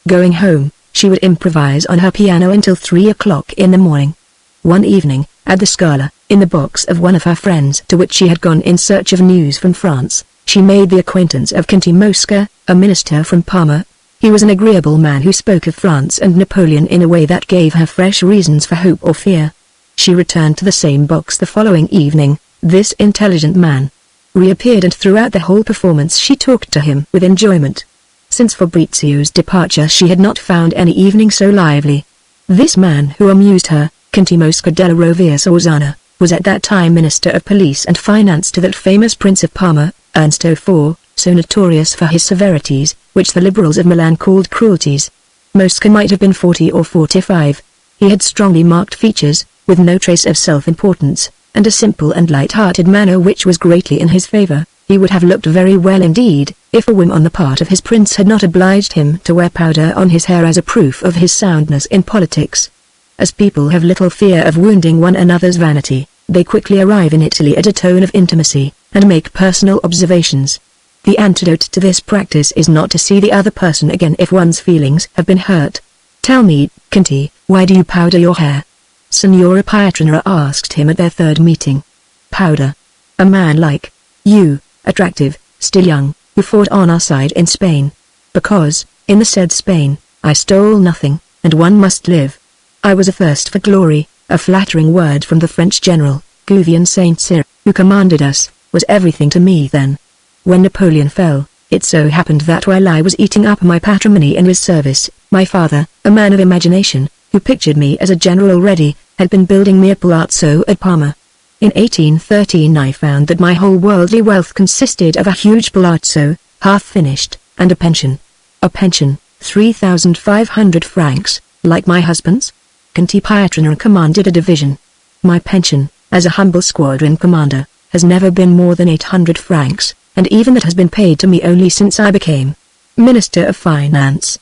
Going home, she would improvise on her piano until 3 o'clock in the morning. One evening, At the Scala, in the box of one of her friends to which she had gone in search of news from France, she made the acquaintance of Conte Mosca, a minister from Parma. He was an agreeable man who spoke of France and Napoleon in a way that gave her fresh reasons for hope or fear. She returned to the same box the following evening. This intelligent man reappeared, and throughout the whole performance she talked to him with enjoyment. Since Fabrizio's departure she had not found any evening so lively. This man who amused her, Conte Mosca della Rovere Sorzana, was at that time Minister of Police and Finance to that famous Prince of Parma, Ernsto IV, so notorious for his severities, which the liberals of Milan called cruelties. Mosca might have been 40 or 45. He had strongly marked features, with no trace of self-importance, and a simple and light-hearted manner which was greatly in his favor. He would have looked very well indeed, if a whim on the part of his prince had not obliged him to wear powder on his hair as a proof of his soundness in politics. As people have little fear of wounding one another's vanity, they quickly arrive in Italy at a tone of intimacy, and make personal observations. The antidote to this practice is not to see the other person again if one's feelings have been hurt. "Tell me, Conte, why do you powder your hair?" Signora Pietranera asked him at their third meeting. "Powder? A man like you, attractive, still young, who fought on our side in Spain. Because, in the said Spain, I stole nothing, and one must live. I was athirst for glory." A flattering word from the French general, Gouvion Saint-Cyr, who commanded us, was everything to me then. When Napoleon fell, it so happened that while I was eating up my patrimony in his service, my father, a man of imagination, who pictured me as a general already, had been building me a palazzo at Parma. In 1813 I found that my whole worldly wealth consisted of a huge palazzo, half finished, and a pension. A pension, 3,500 francs, like my husband's? Conte Pietranera commanded a division. My pension, as a humble squadron commander, has never been more than 800 francs, and even that has been paid to me only since I became Minister of Finance.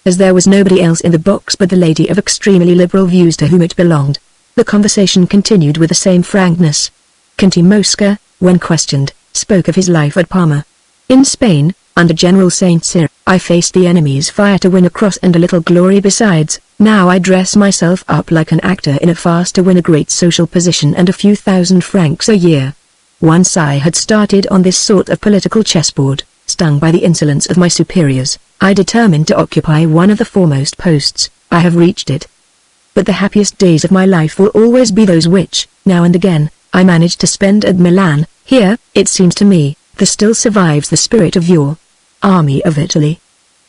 As there was nobody else in the box but the lady of extremely liberal views to whom it belonged, the conversation continued with the same frankness. Conte Mosca, when questioned, spoke of his life at Parma. "In Spain, under General Saint-Cyr, I faced the enemy's fire to win a cross and a little glory besides. Now I dress myself up like an actor in a farce to win a great social position and a few thousand francs a year." Once I had started on this sort of political chessboard, stung by the insolence of my superiors, I determined to occupy one of the foremost posts. I have reached it. But the happiest days of my life will always be those which, now and again, I managed to spend at Milan. Here, it seems to me, there still survives the spirit of your army of Italy.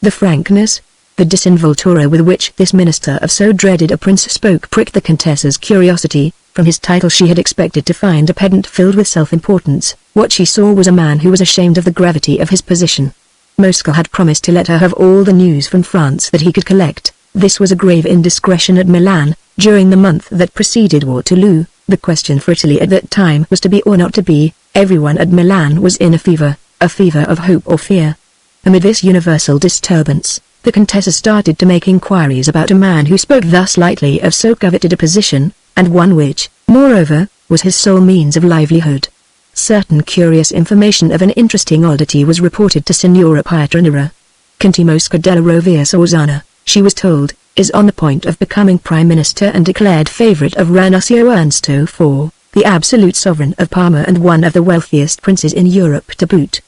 The frankness, the disinvoltura with which this minister of so dreaded a prince spoke pricked the Contessa's curiosity. From his title she had expected to find a pedant filled with self-importance. What she saw was a man who was ashamed of the gravity of his position. Mosca had promised to let her have all the news from France that he could collect. This was a grave indiscretion at Milan. During the month that preceded Waterloo, the question for Italy at that time was to be or not to be. Everyone at Milan was in a fever of hope or fear. Amid this universal disturbance, the Contessa started to make inquiries about a man who spoke thus lightly of so coveted a position, and one which, moreover, was his sole means of livelihood. Certain curious information of an interesting oddity was reported to Signora Pietranera. Conte Mosca della Rovere Sorzana, she was told, is on the point of becoming Prime Minister and declared favourite of Ranunzio Ernsto IV, the absolute sovereign of Parma and one of the wealthiest princes in Europe to boot.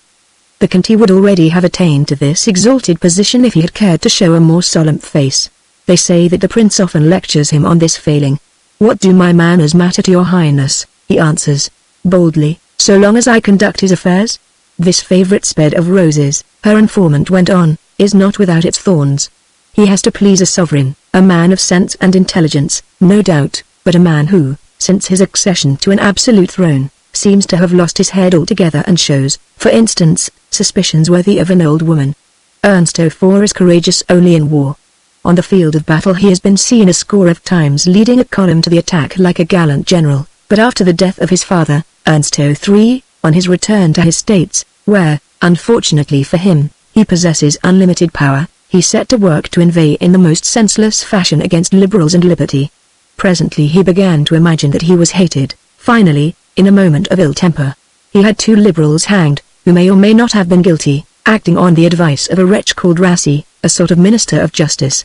The Conte would already have attained to this exalted position if he had cared to show a more solemn face. They say that the prince often lectures him on this failing. "What do my manners matter to your highness?" he answers, boldly, "so long as I conduct his affairs?" This favourite bed of roses, her informant went on, is not without its thorns. He has to please a sovereign, a man of sense and intelligence, no doubt, but a man who, since his accession to an absolute throne, seems to have lost his head altogether and shows, for instance, suspicions worthy of an old woman. Ernsto IV is courageous only in war. On the field of battle he has been seen a score of times leading a column to the attack like a gallant general, but after the death of his father, Ernsto III, on his return to his states, where, unfortunately for him, he possesses unlimited power, he set to work to inveigh in the most senseless fashion against liberals and liberty. Presently he began to imagine that he was hated. Finally, in a moment of ill temper, he had 2 liberals hanged, who may or may not have been guilty, acting on the advice of a wretch called Rassi, a sort of minister of justice.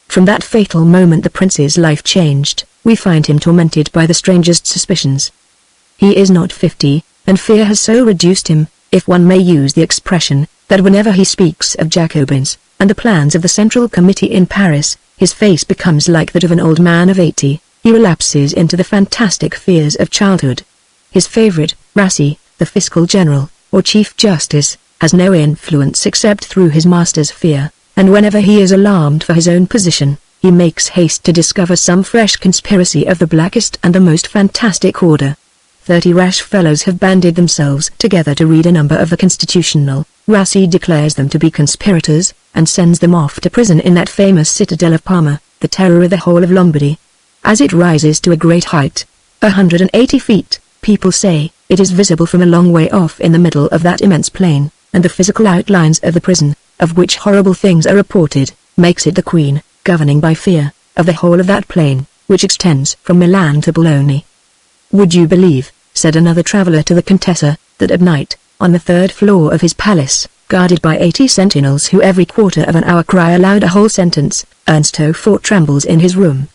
From that fatal moment the prince's life changed. we find him tormented by the strangest suspicions. He is not 50, and fear has so reduced him, if one may use the expression, that whenever he speaks of Jacobins, and the plans of the Central Committee in Paris, his face becomes like that of an old man of 80, he relapses into the fantastic fears of childhood. His favorite, Rassi, the fiscal general, or chief justice, has no influence except through his master's fear, and whenever he is alarmed for his own position, he makes haste to discover some fresh conspiracy of the blackest and the most fantastic order. 30 rash fellows have banded themselves together to read a number of the Constitutional. Rassi declares them to be conspirators, and sends them off to prison in that famous citadel of Parma, the terror of the whole of Lombardy. As it rises to a great height, 180 feet, people say, it is visible from a long way off in the middle of that immense plain, and the physical outlines of the prison, of which horrible things are reported, makes it the queen, governing by fear, of the whole of that plain, which extends from Milan to Bologna. Would you believe, said another traveller to the Contessa, that at night, on the 3rd floor of his palace, guarded by 80 sentinels who every quarter of an hour cry aloud a whole sentence, Ernst Fort trembles in his room.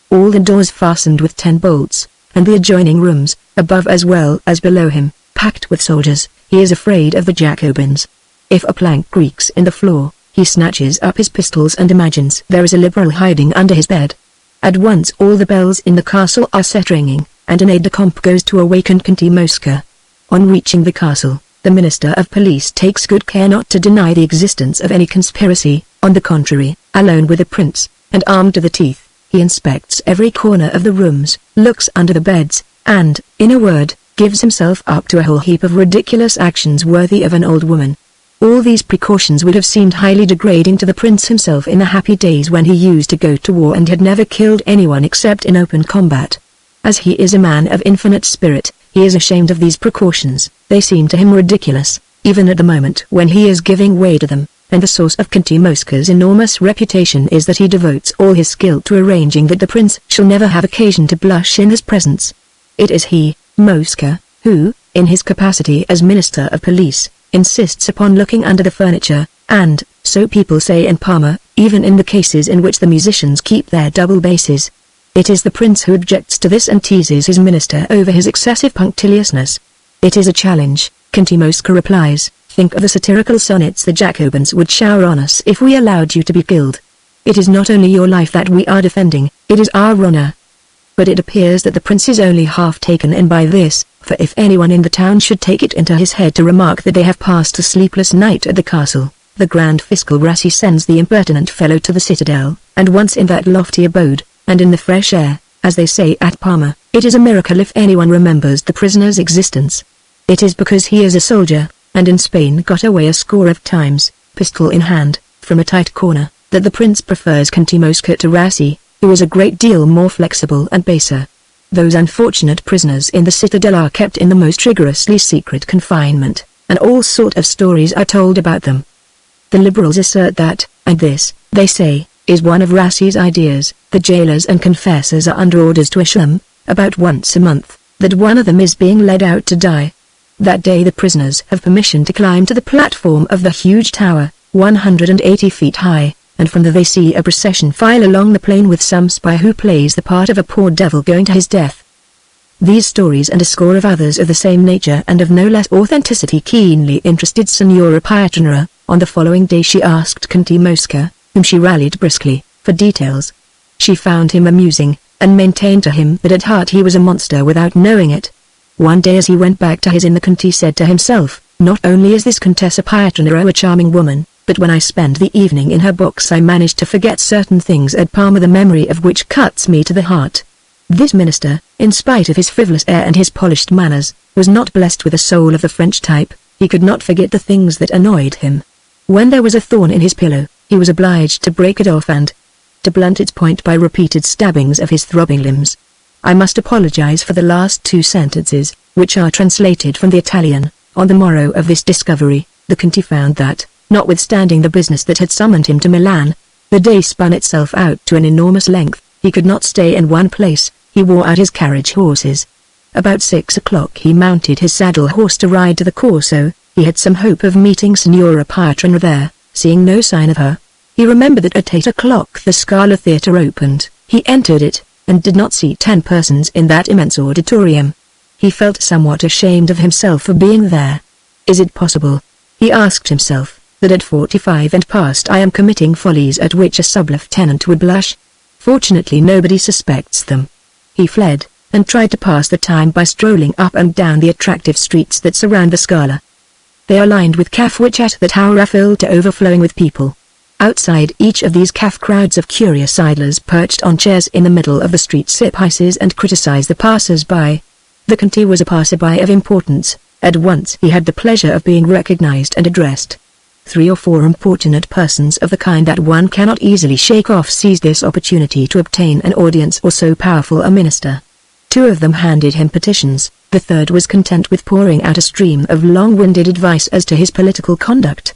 All the doors fastened with 10 bolts, and the adjoining rooms, above as well as below him, packed with soldiers. He is afraid of the Jacobins. If a plank creaks in the floor, he snatches up his pistols and imagines there is a liberal hiding under his bed. At once all the bells in the castle are set ringing, and an aide-de-camp goes to awaken Conti Mosca. On reaching the castle, the Minister of Police takes good care not to deny the existence of any conspiracy. On the contrary, alone with the prince, and armed to the teeth, he inspects every corner of the rooms, looks under the beds, and, in a word, gives himself up to a whole heap of ridiculous actions worthy of an old woman. All these precautions would have seemed highly degrading to the prince himself in the happy days when he used to go to war and had never killed anyone except in open combat. As he is a man of infinite spirit, he is ashamed of these precautions. They seem to him ridiculous, even at the moment when he is giving way to them, and the source of Conti Mosca's enormous reputation is that he devotes all his skill to arranging that the prince shall never have occasion to blush in his presence. It is he, Mosca, who, in his capacity as Minister of Police, insists upon looking under the furniture, and, so people say in Parma, even in the cases in which the musicians keep their double basses. It is the prince who objects to this and teases his minister over his excessive punctiliousness. It is a challenge, Conti Mosca replies. Think of the satirical sonnets the Jacobins would shower on us if we allowed you to be killed. It is not only your life that we are defending, it is our honor. But it appears that the prince is only half taken in by this, for if anyone in the town should take it into his head to remark that they have passed a sleepless night at the castle, the Grand Fiscal Rassi sends the impertinent fellow to the citadel, and once in that lofty abode, and in the fresh air, as they say at Parma, it is a miracle if anyone remembers the prisoner's existence. It is because he is a soldier, and in Spain got away a score of times, pistol in hand, from a tight corner, that the prince prefers Conti Mosca to Rassi, who is a great deal more flexible and baser. Those unfortunate prisoners in the citadel are kept in the most rigorously secret confinement, and all sort of stories are told about them. The liberals assert that, and this, they say, is one of Rassi's ideas, the jailers and confessors are under orders to assure them, about once a month, that one of them is being led out to die. That day the prisoners have permission to climb to the platform of the huge tower, 180 feet high, and from there they see a procession file along the plain with some spy who plays the part of a poor devil going to his death. These stories and a score of others of the same nature and of no less authenticity keenly interested Signora Pietranera. On the following day she asked Conti Mosca, whom she rallied briskly, for details. She found him amusing, and maintained to him that at heart he was a monster without knowing it. One day as he went back to his inn the Conti said to himself, not only is this Contessa Pietranera a charming woman, but when I spend the evening in her box I manage to forget certain things at Parma, the memory of which cuts me to the heart. This minister, in spite of his frivolous air and his polished manners, was not blessed with a soul of the French type. He could not forget the things that annoyed him. When there was a thorn in his pillow, he was obliged to break it off and to blunt its point by repeated stabbings of his throbbing limbs. I must apologize for the last two sentences, which are translated from the Italian. On the morrow of this discovery, the Conti found that, notwithstanding the business that had summoned him to Milan, the day spun itself out to an enormous length. He could not stay in one place. He wore out his carriage horses. About 6 o'clock he mounted his saddle horse to ride to the Corso. He had some hope of meeting Signora Pietranera there. Seeing no sign of her, he remembered that at 8 o'clock the Scala Theatre opened. He entered it, and did not see 10 persons in that immense auditorium. He felt somewhat ashamed of himself for being there. Is it possible, he asked himself, that at 45 and past I am committing follies at which a sub-lieutenant would blush? Fortunately nobody suspects them. He fled, and tried to pass the time by strolling up and down the attractive streets that surround the Scala. They are lined with cafes which at that hour are filled to overflowing with people. Outside each of these cafes crowds of curious idlers perched on chairs in the middle of the street sip ices and criticize the passers-by. The Conte was a passer-by of importance. At once he had the pleasure of being recognized and addressed. 3 or 4 importunate persons of the kind that one cannot easily shake off seized this opportunity to obtain an audience or so powerful a minister. 2 of them handed him petitions, the third was content with pouring out a stream of long-winded advice as to his political conduct.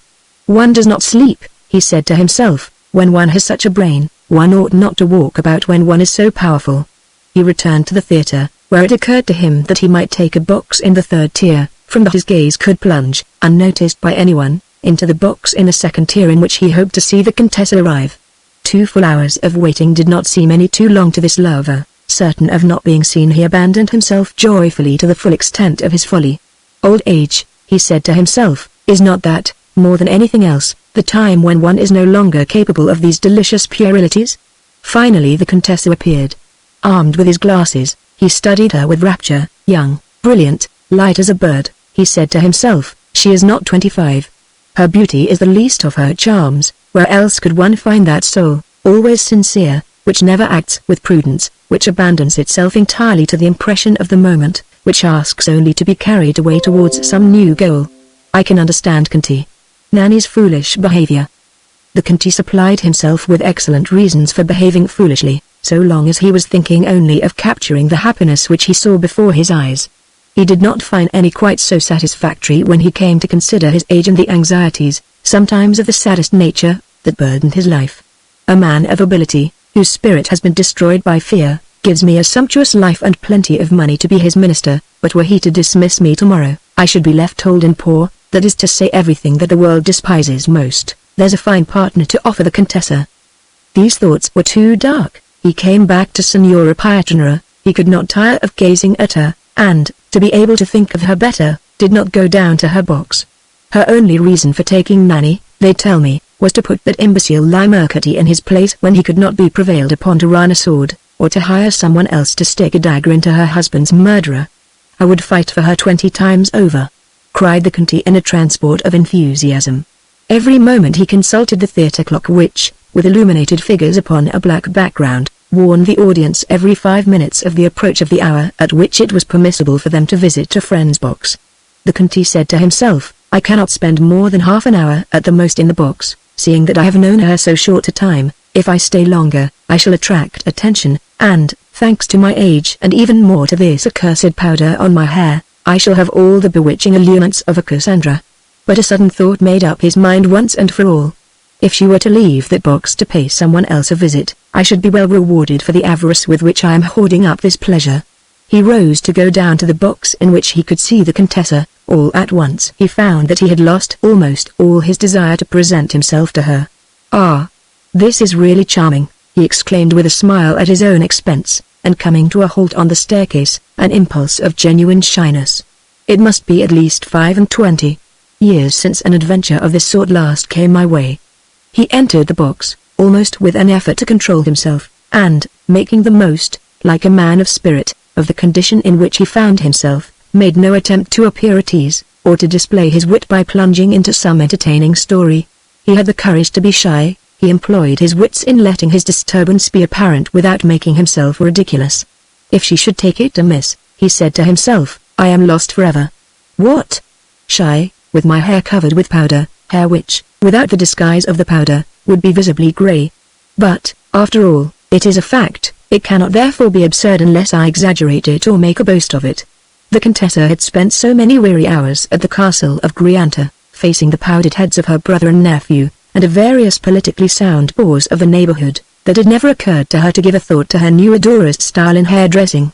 One does not sleep, he said to himself, when one has such a brain, one ought not to walk about when one is so powerful. He returned to the theatre, where it occurred to him that he might take a box in the 3rd tier, from that his gaze could plunge, unnoticed by anyone, into the box in the 2nd tier in which he hoped to see the Contessa arrive. 2 full hours of waiting did not seem any too long to this lover. Certain of not being seen, he abandoned himself joyfully to the full extent of his folly. Old age, he said to himself, is not that, more than anything else, the time when one is no longer capable of these delicious puerilities? Finally the Contessa appeared. Armed with his glasses, he studied her with rapture. Young, brilliant, light as a bird, he said to himself, she is not 25. Her beauty is the least of her charms. Where else could one find that soul, always sincere, which never acts with prudence, which abandons itself entirely to the impression of the moment, which asks only to be carried away towards some new goal? I can understand Conte. Nanny's foolish behavior. The Conte supplied himself with excellent reasons for behaving foolishly, so long as he was thinking only of capturing the happiness which he saw before his eyes. He did not find any quite so satisfactory when he came to consider his age and the anxieties, sometimes of the saddest nature, that burdened his life. A man of ability, whose spirit has been destroyed by fear, gives me a sumptuous life and plenty of money to be his minister, but were he to dismiss me tomorrow, I should be left old and poor, that is to say everything that the world despises most. There's a fine partner to offer the Contessa. These thoughts were too dark. He came back to Signora Pietranera. He could not tire of gazing at her, and, to be able to think of her better, did not go down to her box. Her only reason for taking Nanny, they tell me, was to put that imbecile Limurcati in his place when he could not be prevailed upon to run a sword, or to hire someone else to stick a dagger into her husband's murderer. I would fight for her 20 times over, cried the Conte in a transport of enthusiasm. Every moment he consulted the theatre clock which, with illuminated figures upon a black background, warned the audience every 5 minutes of the approach of the hour at which it was permissible for them to visit a friend's box. The Conte said to himself, I cannot spend more than half an hour at the most in the box, seeing that I have known her so short a time. If I stay longer, I shall attract attention, and, thanks to my age and even more to this accursed powder on my hair, I shall have all the bewitching allurements of a Cassandra. But a sudden thought made up his mind once and for all. If she were to leave that box to pay someone else a visit, I should be well rewarded for the avarice with which I am hoarding up this pleasure. He rose to go down to the box in which he could see the Contessa. All at once he found that he had lost almost all his desire to present himself to her. Ah! This is really charming, he exclaimed with a smile at his own expense, and coming to a halt on the staircase, an impulse of genuine shyness. It must be at least 25 years since an adventure of this sort last came my way. He entered the box, almost with an effort to control himself, and, making the most, like a man of spirit, of the condition in which he found himself, made no attempt to appear at ease, or to display his wit by plunging into some entertaining story. He had the courage to be shy. He employed his wits in letting his disturbance be apparent without making himself ridiculous. If she should take it amiss, he said to himself, I am lost forever. What? Shy, with my hair covered with powder, hair which, without the disguise of the powder, would be visibly grey. But, after all, it is a fact, it cannot therefore be absurd unless I exaggerate it or make a boast of it. The Contessa had spent so many weary hours at the castle of Grianta, facing the powdered heads of her brother and nephew, and of various politically sound boors of the neighborhood, that it never occurred to her to give a thought to her new adorer's style in hairdressing.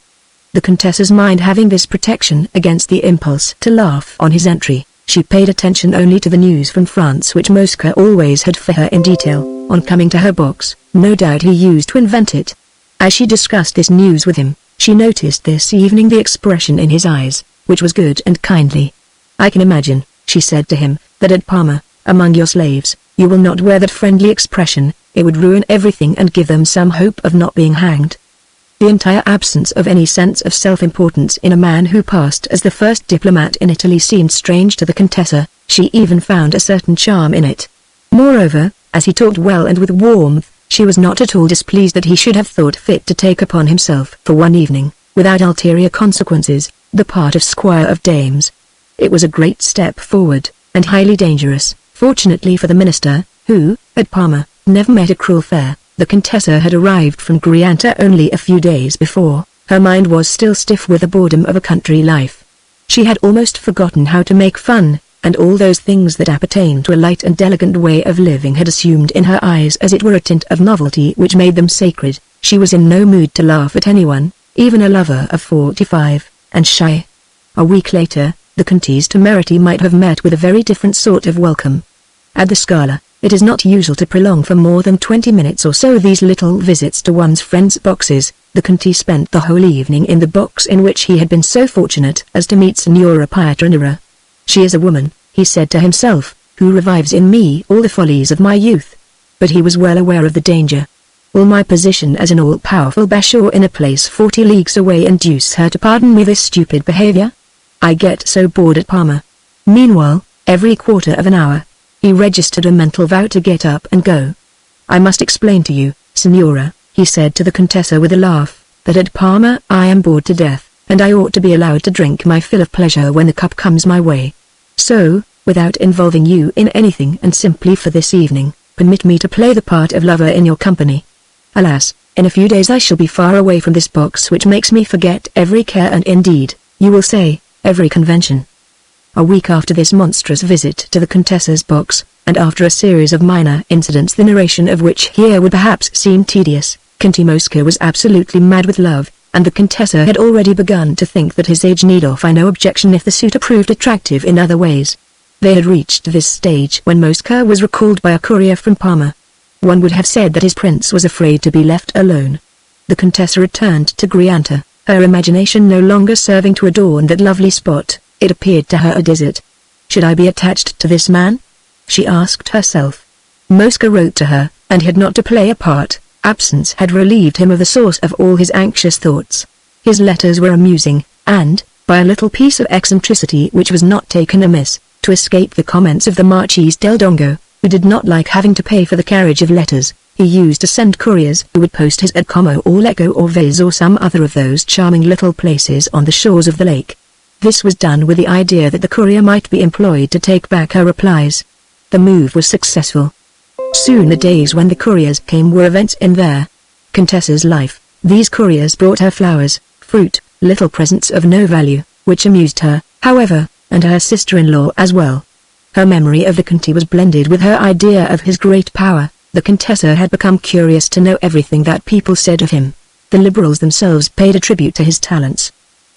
The Contessa's mind having this protection against the impulse to laugh on his entry, she paid attention only to the news from France which Mosca always had for her in detail, on coming to her box. No doubt he used to invent it. As she discussed this news with him, she noticed this evening the expression in his eyes, which was good and kindly. "I can imagine," she said to him, "that at Parma, among your slaves, you will not wear that friendly expression. It would ruin everything and give them some hope of not being hanged." The entire absence of any sense of self-importance in a man who passed as the first diplomat in Italy seemed strange to the Contessa. She even found a certain charm in it. Moreover, as he talked well and with warmth, she was not at all displeased that he should have thought fit to take upon himself for one evening, without ulterior consequences, the part of squire of dames. It was a great step forward, and highly dangerous, fortunately for the minister, who, at Parma, never met a cruel fare. The Contessa had arrived from Grianta only a few days before. Her mind was still stiff with the boredom of a country life. She had almost forgotten how to make fun, and all those things that appertain to a light and elegant way of living had assumed in her eyes as it were a tint of novelty which made them sacred. She was in no mood to laugh at anyone, even a lover of 45, and shy. A week later, the Countess Temerity might have met with a very different sort of welcome. At the Scala, it is not usual to prolong for more than 20 minutes or so these little visits to one's friends' boxes. The Conte spent the whole evening in the box in which he had been so fortunate as to meet Signora Pietranera. "She is a woman," he said to himself, "who revives in me all the follies of my youth." But he was well aware of the danger. Will my position as an all-powerful bashaw in a place 40 leagues away induce her to pardon me this stupid behavior? I get so bored at Parma. Meanwhile, every quarter of an hour, he registered a mental vow to get up and go. "I must explain to you, Signora," he said to the Contessa with a laugh, "that at Parma I am bored to death, and I ought to be allowed to drink my fill of pleasure when the cup comes my way. So, without involving you in anything and simply for this evening, permit me to play the part of lover in your company. Alas, in a few days I shall be far away from this box which makes me forget every care and indeed, you will say, every convention." A week after this monstrous visit to the Contessa's box, and after a series of minor incidents the narration of which here would perhaps seem tedious, Count Mosca was absolutely mad with love, and the Contessa had already begun to think that his age need offer no objection if the suitor proved attractive in other ways. They had reached this stage when Mosca was recalled by a courier from Parma. One would have said that his prince was afraid to be left alone. The Contessa returned to Grianta, her imagination no longer serving to adorn that lovely spot. It appeared to her a desert. "Should I be attached to this man?" she asked herself. Mosca wrote to her, and had not to play a part. Absence had relieved him of the source of all his anxious thoughts. His letters were amusing, and, by a little piece of eccentricity which was not taken amiss, to escape the comments of the Marchese del Dongo, who did not like having to pay for the carriage of letters, he used to send couriers who would post his at Como or Lecco or Vase or some other of those charming little places on the shores of the lake. This was done with the idea that the courier might be employed to take back her replies. The move was successful. Soon the days when the couriers came were events in their Contessa's life. These couriers brought her flowers, fruit, little presents of no value, which amused her, however, and her sister-in-law as well. Her memory of the Conte was blended with her idea of his great power. The Contessa had become curious to know everything that people said of him. The liberals themselves paid a tribute to his talents.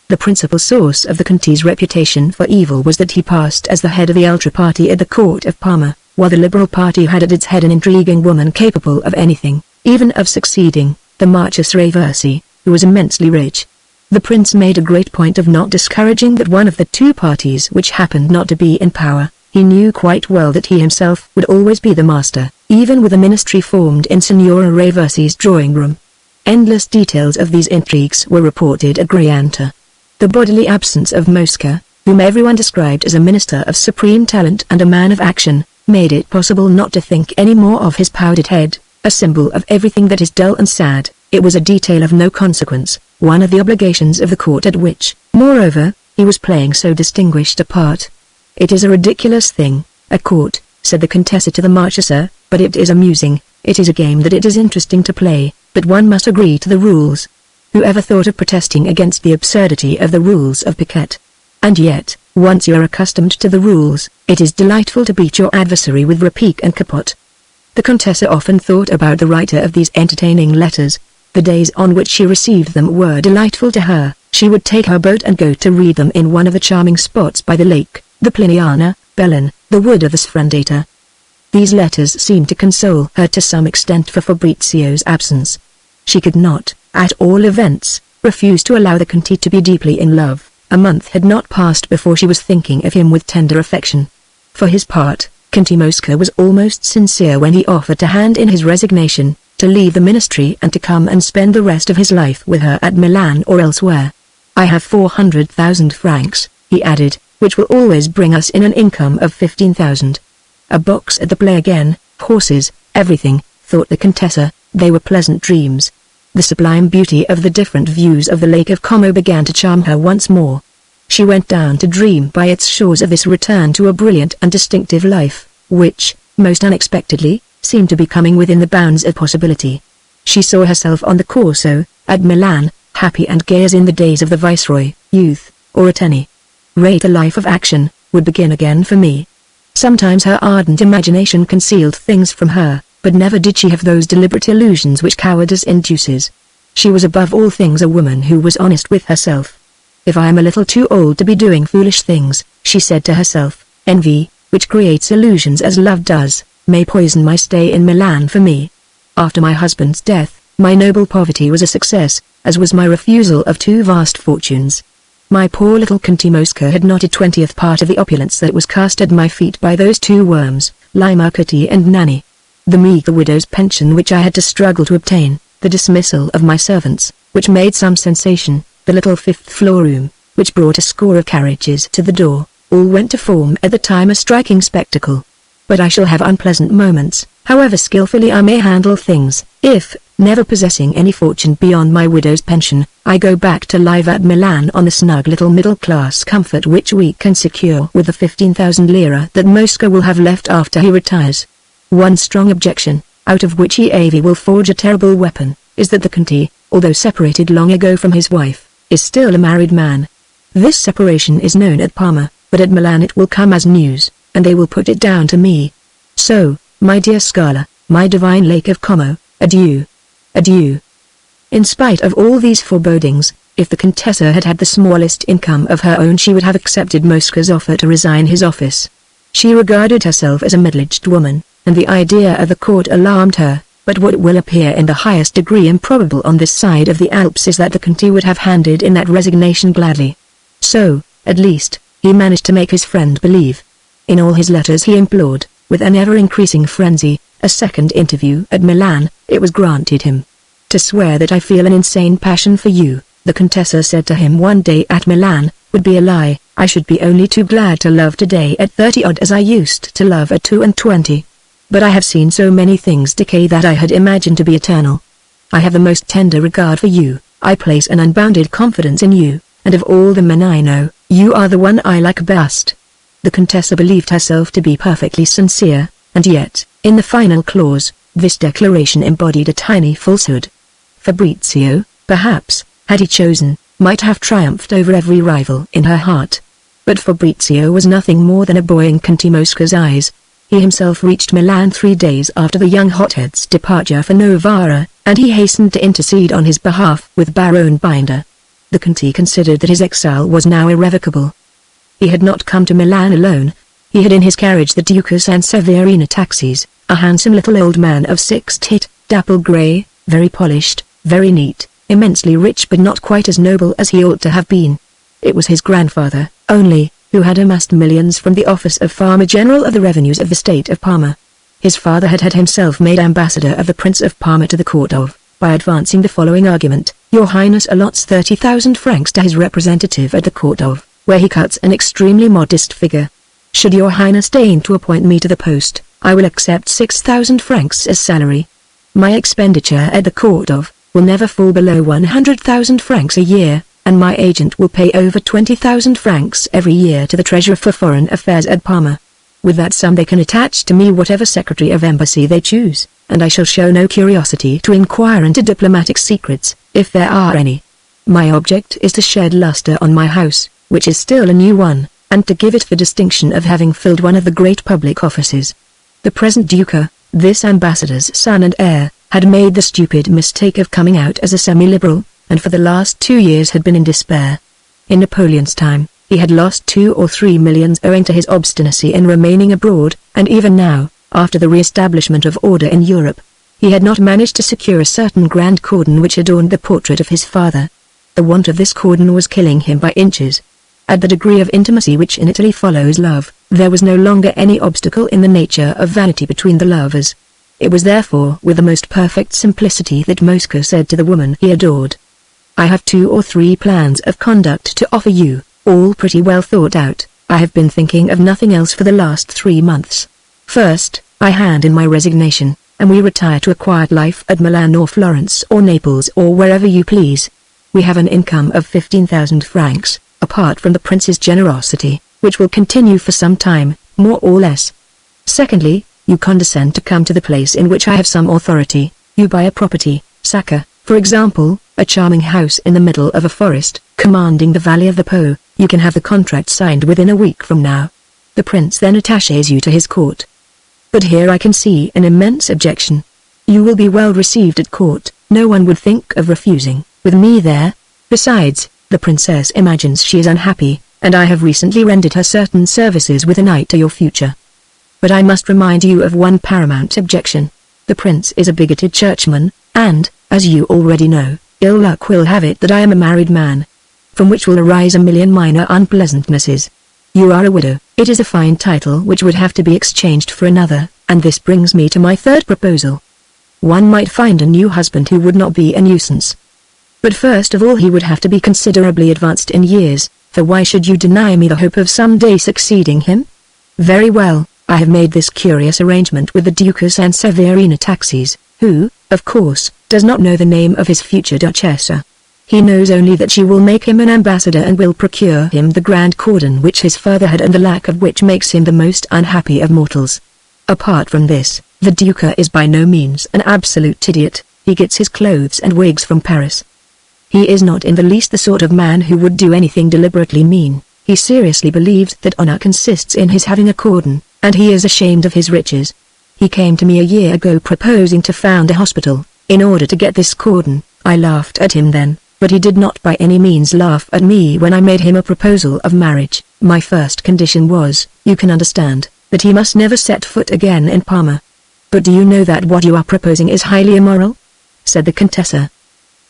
The principal source of the Conte's reputation for evil was that he passed as the head of the ultra party at the court of Parma, while the liberal party had at its head an intriguing woman capable of anything, even of succeeding, the Marchesa Raversi, who was immensely rich. The prince made a great point of not discouraging that one of the two parties which happened not to be in power. He knew quite well that he himself would always be the master, even with a ministry formed in Signora Raversi's drawing room. Endless details of these intrigues were reported at Grianta. The bodily absence of Mosca, whom everyone described as a minister of supreme talent and a man of action, made it possible not to think any more of his powdered head, a symbol of everything that is dull and sad. It was a detail of no consequence, one of the obligations of the court at which, moreover, he was playing so distinguished a part. "It is a ridiculous thing, a court," said the Contessa to the Marchesa, "but it is amusing. It is a game that it is interesting to play, but one must agree to the rules. Whoever thought of protesting against the absurdity of the rules of piquet? And yet, once you are accustomed to the rules, it is delightful to beat your adversary with repique and capote." The Contessa often thought about the writer of these entertaining letters. The days on which she received them were delightful to her. She would take her boat and go to read them in one of the charming spots by the lake, the Pliniana, Belen, the wood of the Sfrandata. These letters seemed to console her to some extent for Fabrizio's absence. She could not, at all events, refused to allow the Conti to be deeply in love. A month had not passed before she was thinking of him with tender affection. For his part, Conti Mosca was almost sincere when he offered to hand in his resignation, to leave the ministry and to come and spend the rest of his life with her at Milan or elsewhere. "I have 400,000 francs, he added, "which will always bring us in an income of 15,000. A box at the play again, horses, everything," thought the Contessa. They were pleasant dreams. The sublime beauty of the different views of the Lake of Como began to charm her once more. She went down to dream by its shores of this return to a brilliant and distinctive life, which, most unexpectedly, seemed to be coming within the bounds of possibility. She saw herself on the Corso, at Milan, happy and gay as in the days of the Viceroy, youth, or at any rate a life of action, would begin again for me. Sometimes her ardent imagination concealed things from her, but never did she have those deliberate illusions which cowardice induces. She was above all things a woman who was honest with herself. "If I am a little too old to be doing foolish things," she said to herself, "envy, which creates illusions as love does, may poison my stay in Milan for me." After my husband's death, my noble poverty was a success, as was my refusal of 2 vast fortunes. My poor little Conti Mosca had not a 20th part of the opulence that was cast at my feet by those 2 worms, Lima Kitty and Nanny. The meagre widow's pension which I had to struggle to obtain, the dismissal of my servants, which made some sensation, the little 5th-floor room, which brought a score of carriages to the door, all went to form at the time a striking spectacle. But I shall have unpleasant moments, however skillfully I may handle things, if, never possessing any fortune beyond my widow's pension, I go back to live at Milan on the snug little middle-class comfort which we can secure with the 15,000 lire that Mosca will have left after he retires. One strong objection, out of which Eavi will forge a terrible weapon, is that the Conti, although separated long ago from his wife, is still a married man. This separation is known at Parma, but at Milan it will come as news, and they will put it down to me. So, my dear Scala, my divine Lake of Como, adieu. Adieu. In spite of all these forebodings, if the Contessa had had the smallest income of her own she would have accepted Mosca's offer to resign his office. She regarded herself as a middle-aged woman, and the idea of the court alarmed her, but what will appear in the highest degree improbable on this side of the Alps is that the Conti would have handed in that resignation gladly. So, at least, he managed to make his friend believe. In all his letters he implored, with an ever-increasing frenzy, a second interview at Milan. It was granted him. "To swear that I feel an insane passion for you," the Contessa said to him one day at Milan, "would be a lie. I should be only too glad to love today at 30-odd as I used to love at 22. But I have seen so many things decay that I had imagined to be eternal. I have the most tender regard for you, I place an unbounded confidence in you, and of all the men I know, you are the one I like best." The Contessa believed herself to be perfectly sincere, and yet, in the final clause, this declaration embodied a tiny falsehood. Fabrizio, perhaps, had he chosen, might have triumphed over every rival in her heart. But Fabrizio was nothing more than a boy in Conti Mosca's eyes. He himself reached Milan 3 days after the young hothead's departure for Novara, and he hastened to intercede on his behalf with Baron Binder. The Conti considered that his exile was now irrevocable. He had not come to Milan alone. He had in his carriage the Duca Sanseverina taxis, a handsome little old man of 6 feet, dapple grey, very polished, very neat, immensely rich but not quite as noble as he ought to have been. It was his grandfather, only, who had amassed millions from the office of Farmer General of the Revenues of the state of Parma. His father had himself made ambassador of the Prince of Parma to the court of, by advancing the following argument: "Your Highness allots 30,000 francs to his representative at the court of, where he cuts an extremely modest figure. Should your Highness deign to appoint me to the post, I will accept 6,000 francs as salary. My expenditure at the court of, will never fall below 100,000 francs a year, and my agent will pay over 20,000 francs every year to the Treasurer for Foreign Affairs at Parma. With that sum they can attach to me whatever Secretary of Embassy they choose, and I shall show no curiosity to inquire into diplomatic secrets, if there are any. My object is to shed luster on my house, which is still a new one, and to give it the distinction of having filled one of the great public offices." The present Duca, this ambassador's son and heir, had made the stupid mistake of coming out as a semi-liberal, and for the last 2 years had been in despair. In Napoleon's time, he had lost 2 or 3 millions owing to his obstinacy in remaining abroad, and even now, after the re-establishment of order in Europe, He had not managed to secure a certain grand cordon which adorned the portrait of his father. The want of this cordon was killing him by inches. At the degree of intimacy which in Italy follows love, there was no longer any obstacle in the nature of vanity between the lovers. It was therefore with the most perfect simplicity that Mosca said to the woman he adored, "I have 2 or 3 plans of conduct to offer you, all pretty well thought out. I have been thinking of nothing else for the last 3 months. First, I hand in my resignation, and we retire to a quiet life at Milan or Florence or Naples or wherever you please. We have an income of 15,000 francs, apart from the prince's generosity, which will continue for some time, more or less. Secondly, you condescend to come to the place in which I have some authority. You buy a property, Sacca, for example, a charming house in the middle of a forest, commanding the valley of the Po. You can have the contract signed within a week from now. The prince then attaches you to his court. But here I can see an immense objection. You will be well received at court, no one would think of refusing, with me there. Besides, the princess imagines she is unhappy, and I have recently rendered her certain services with an eye to your future. But I must remind you of one paramount objection. The prince is a bigoted churchman, and, as you already know, ill luck will have it that I am a married man, from which will arise a million minor unpleasantnesses. You are a widow. It is a fine title which would have to be exchanged for another, and this brings me to my third proposal. One might find a new husband who would not be a nuisance. But first of all he would have to be considerably advanced in years, for why should you deny me the hope of some day succeeding him? Very well, I have made this curious arrangement with the Duca San Severino Taxis, who, of course, does not know the name of his future Duchessa. He knows only that she will make him an ambassador and will procure him the grand cordon which his father had and the lack of which makes him the most unhappy of mortals. Apart from this, the Duca is by no means an absolute idiot. He gets his clothes and wigs from Paris. He is not in the least the sort of man who would do anything deliberately mean. He seriously believes that honor consists in his having a cordon, and he is ashamed of his riches. He came to me a year ago proposing to found a hospital, in order to get this cordon. I laughed at him then, but he did not by any means laugh at me when I made him a proposal of marriage. My first condition was, you can understand, that he must never set foot again in Parma. But do you know that what you are proposing is highly immoral? Said the Contessa.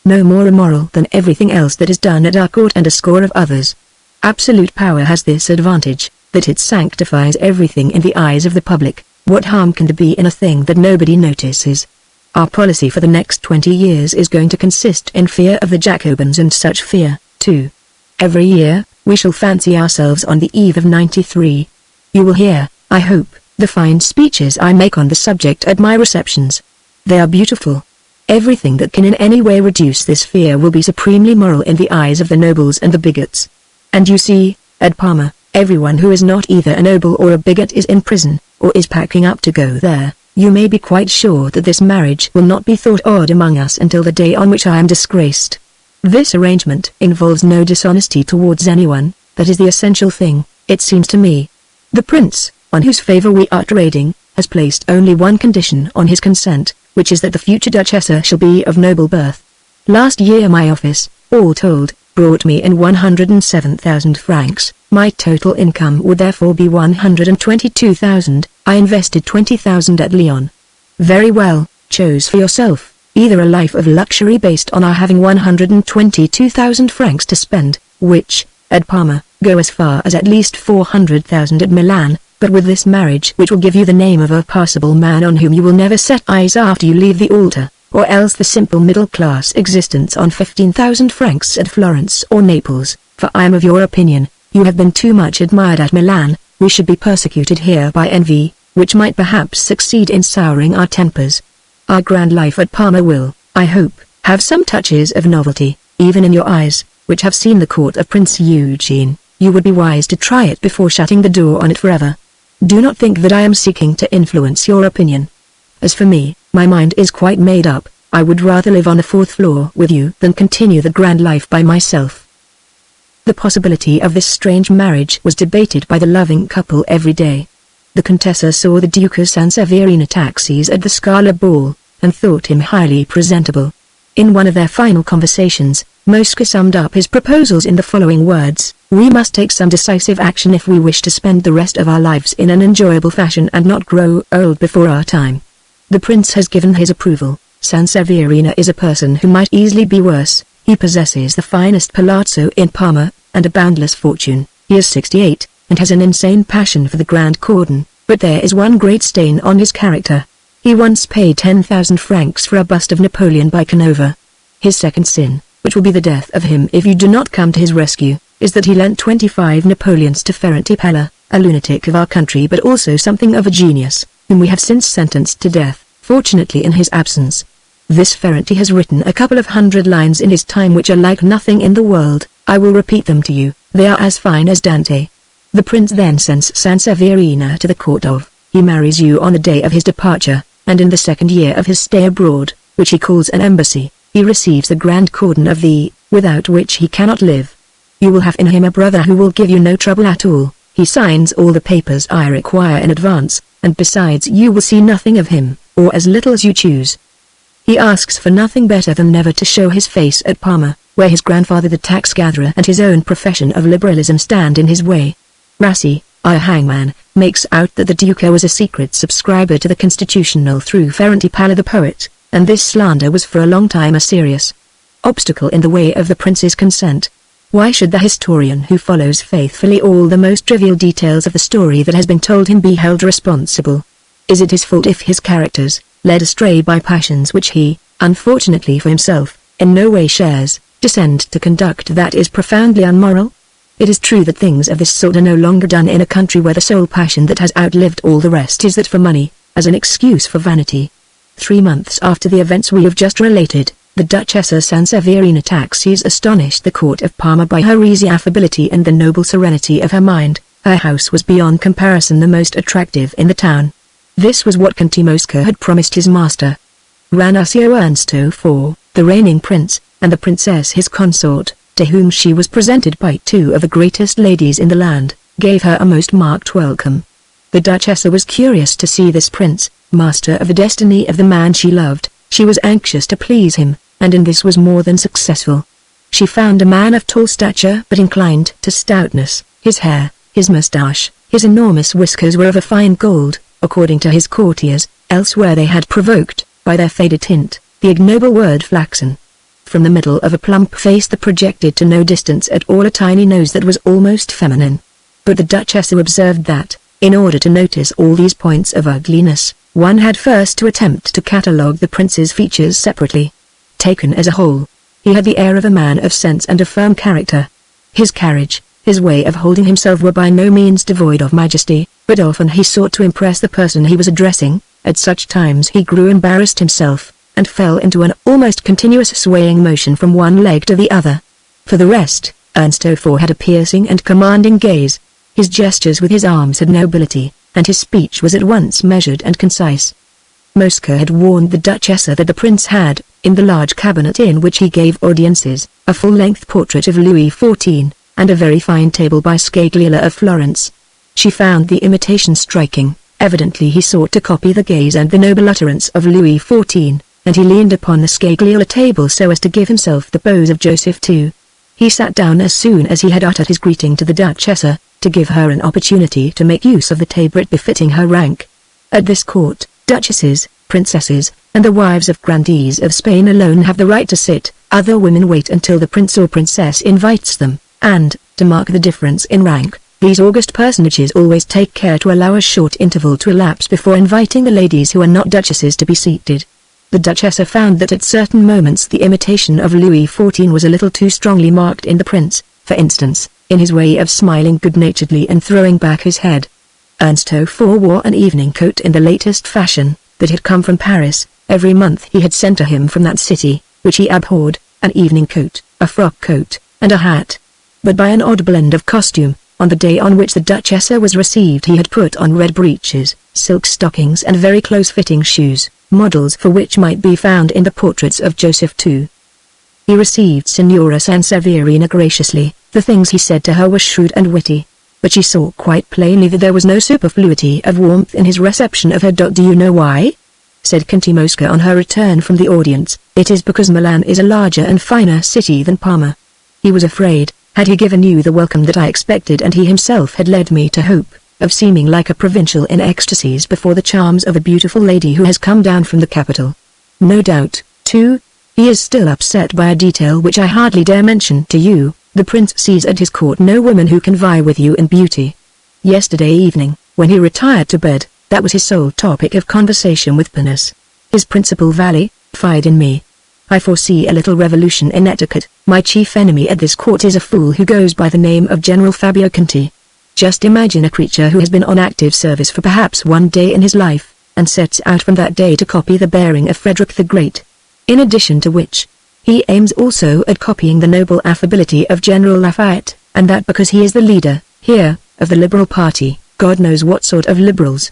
No more immoral than everything else that is done at our court and a score of others. Absolute power has this advantage, that it sanctifies everything in the eyes of the public. What harm can there be in a thing that nobody notices? Our policy for the next 20 years is going to consist in fear of the Jacobins and such fear, too. Every year, we shall fancy ourselves on the eve of 93. You will hear, I hope, the fine speeches I make on the subject at my receptions. They are beautiful. Everything that can in any way reduce this fear will be supremely moral in the eyes of the nobles and the bigots. And you see, at Parma, everyone who is not either a noble or a bigot is in prison, or is packing up to go there. You may be quite sure that this marriage will not be thought odd among us until the day on which I am disgraced. This arrangement involves no dishonesty towards anyone, that is the essential thing, it seems to me. The prince, on whose favor we are trading, has placed only one condition on his consent, which is that the future Duchessa shall be of noble birth. Last year my office, all told, brought me in 107,000 francs. My total income would therefore be 122,000. I invested 20,000 at Lyon. Very well, choose for yourself, either a life of luxury based on our having 122,000 francs to spend, which, at Parma, go as far as at least 400,000 at Milan, but with this marriage which will give you the name of a passable man on whom you will never set eyes after you leave the altar, or else the simple middle-class existence on 15,000 francs at Florence or Naples, for I am of your opinion, you have been too much admired at Milan. We should be persecuted here by envy, which might perhaps succeed in souring our tempers. Our grand life at Parma will, I hope, have some touches of novelty, even in your eyes, which have seen the court of Prince Eugene. You would be wise to try it before shutting the door on it forever. Do not think that I am seeking to influence your opinion. As for me, my mind is quite made up. I would rather live on the 4th floor with you than continue the grand life by myself. The possibility of this strange marriage was debated by the loving couple every day. The Contessa saw the Duca San Severino Taxis at the Scala ball, and thought him highly presentable. In one of their final conversations, Mosca summed up his proposals in the following words: we must take some decisive action if we wish to spend the rest of our lives in an enjoyable fashion and not grow old before our time. The prince has given his approval. Sanseverina is a person who might easily be worse. He possesses the finest palazzo in Parma, and a boundless fortune. He is 68, and has an insane passion for the grand cordon, but there is one great stain on his character. He once paid 10,000 francs for a bust of Napoleon by Canova. His second sin, which will be the death of him if you do not come to his rescue, is that he lent 25 Napoleons to Ferranti Pella, a lunatic of our country but also something of a genius, whom we have since sentenced to death, fortunately in his absence. This Ferranti has written a couple of hundred lines in his time which are like nothing in the world. I will repeat them to you, they are as fine as Dante. The prince then sends Sanseverina to the court of, he marries you on the day of his departure, and in the second year of his stay abroad, which he calls an embassy, he receives the grand cordon of thee, without which he cannot live. You will have in him a brother who will give you no trouble at all. He signs all the papers I require in advance, and besides you will see nothing of him, or as little as you choose. He asks for nothing better than never to show his face at Parma, where his grandfather the tax-gatherer and his own profession of liberalism stand in his way. Rassi, our hangman, makes out that the Duca was a secret subscriber to the Constitutional through Ferranti Palla the poet, and this slander was for a long time a serious obstacle in the way of the prince's consent. Why should the historian who follows faithfully all the most trivial details of the story that has been told him be held responsible? Is it his fault if his characters, led astray by passions which he, unfortunately for himself, in no way shares, descend to conduct that is profoundly unmoral? It is true that things of this sort are no longer done in a country where the sole passion that has outlived all the rest is that for money, as an excuse for vanity. 3 months after the events we have just related, the Duchessa Sanseverina Taxis astonished the court of Parma by her easy affability and the noble serenity of her mind. Her house was beyond comparison the most attractive in the town. This was what Conte Mosca had promised his master. Ranuncio Ernsto IV, the reigning prince, and the princess his consort, to whom she was presented by 2 of the greatest ladies in the land, gave her a most marked welcome. The Duchessa was curious to see this prince, master of the destiny of the man she loved. She was anxious to please him, and in this was more than successful. She found a man of tall stature but inclined to stoutness. His hair, his moustache, his enormous whiskers were of a fine gold, according to his courtiers, elsewhere they had provoked, by their faded tint, the ignoble word flaxen. From the middle of a plump face that projected to no distance at all a tiny nose that was almost feminine. But the Duchessa observed that, in order to notice all these points of ugliness, one had first to attempt to catalogue the prince's features separately. Taken as a whole, he had the air of a man of sense and a firm character. His carriage, his way of holding himself were by no means devoid of majesty, but often he sought to impress the person he was addressing. At such times he grew embarrassed himself, and fell into an almost continuous swaying motion from one leg to the other. For the rest, Ernsto IV had a piercing and commanding gaze. His gestures with his arms had nobility, and his speech was at once measured and concise. Mosca had warned the Duchessa that the prince had, in the large cabinet in which he gave audiences, a full-length portrait of Louis XIV, and a very fine table by Scagliola of Florence. She found the imitation striking. Evidently he sought to copy the gaze and the noble utterance of Louis XIV, and he leaned upon the Scagliola table so as to give himself the pose of Joseph II. He sat down as soon as he had uttered his greeting to the Duchessa, to give her an opportunity to make use of the tabret befitting her rank. At this court, duchesses, princesses, and the wives of grandees of Spain alone have the right to sit. Other women wait until the prince or princess invites them, and, to mark the difference in rank, these august personages always take care to allow a short interval to elapse before inviting the ladies who are not duchesses to be seated. The Duchessa found that at certain moments the imitation of Louis XIV was a little too strongly marked in the prince, for instance, in his way of smiling good-naturedly and throwing back his head. Ernsto IV wore an evening coat in the latest fashion, that had come from Paris. Every month he had sent to him from that city, which he abhorred, an evening coat, a frock coat, and a hat. But by an odd blend of costume, on the day on which the Duchessa was received he had put on red breeches, silk stockings and very close-fitting shoes, models for which might be found in the portraits of Joseph II. He received Signora Sanseverina graciously. The things he said to her were shrewd and witty, but she saw quite plainly that there was no superfluity of warmth in his reception of her. Do you know why? Said Conte Mosca on her return from the audience. It is because Milan is a larger and finer city than Parma. He was afraid, had he given you the welcome that I expected and he himself had led me to hope, of seeming like a provincial in ecstasies before the charms of a beautiful lady who has come down from the capital. No doubt, too, he is still upset by a detail which I hardly dare mention to you. The prince sees at his court no woman who can vie with you in beauty. Yesterday evening, when he retired to bed, that was his sole topic of conversation with Pinus. His principal valified in me. I foresee a little revolution in etiquette. My chief enemy at this court is a fool who goes by the name of General Fabio Conti. Just imagine a creature who has been on active service for perhaps one day in his life, and sets out from that day to copy the bearing of Frederick the Great. In addition to which, he aims also at copying the noble affability of General Lafayette, and that because he is the leader, here, of the Liberal Party, God knows what sort of liberals.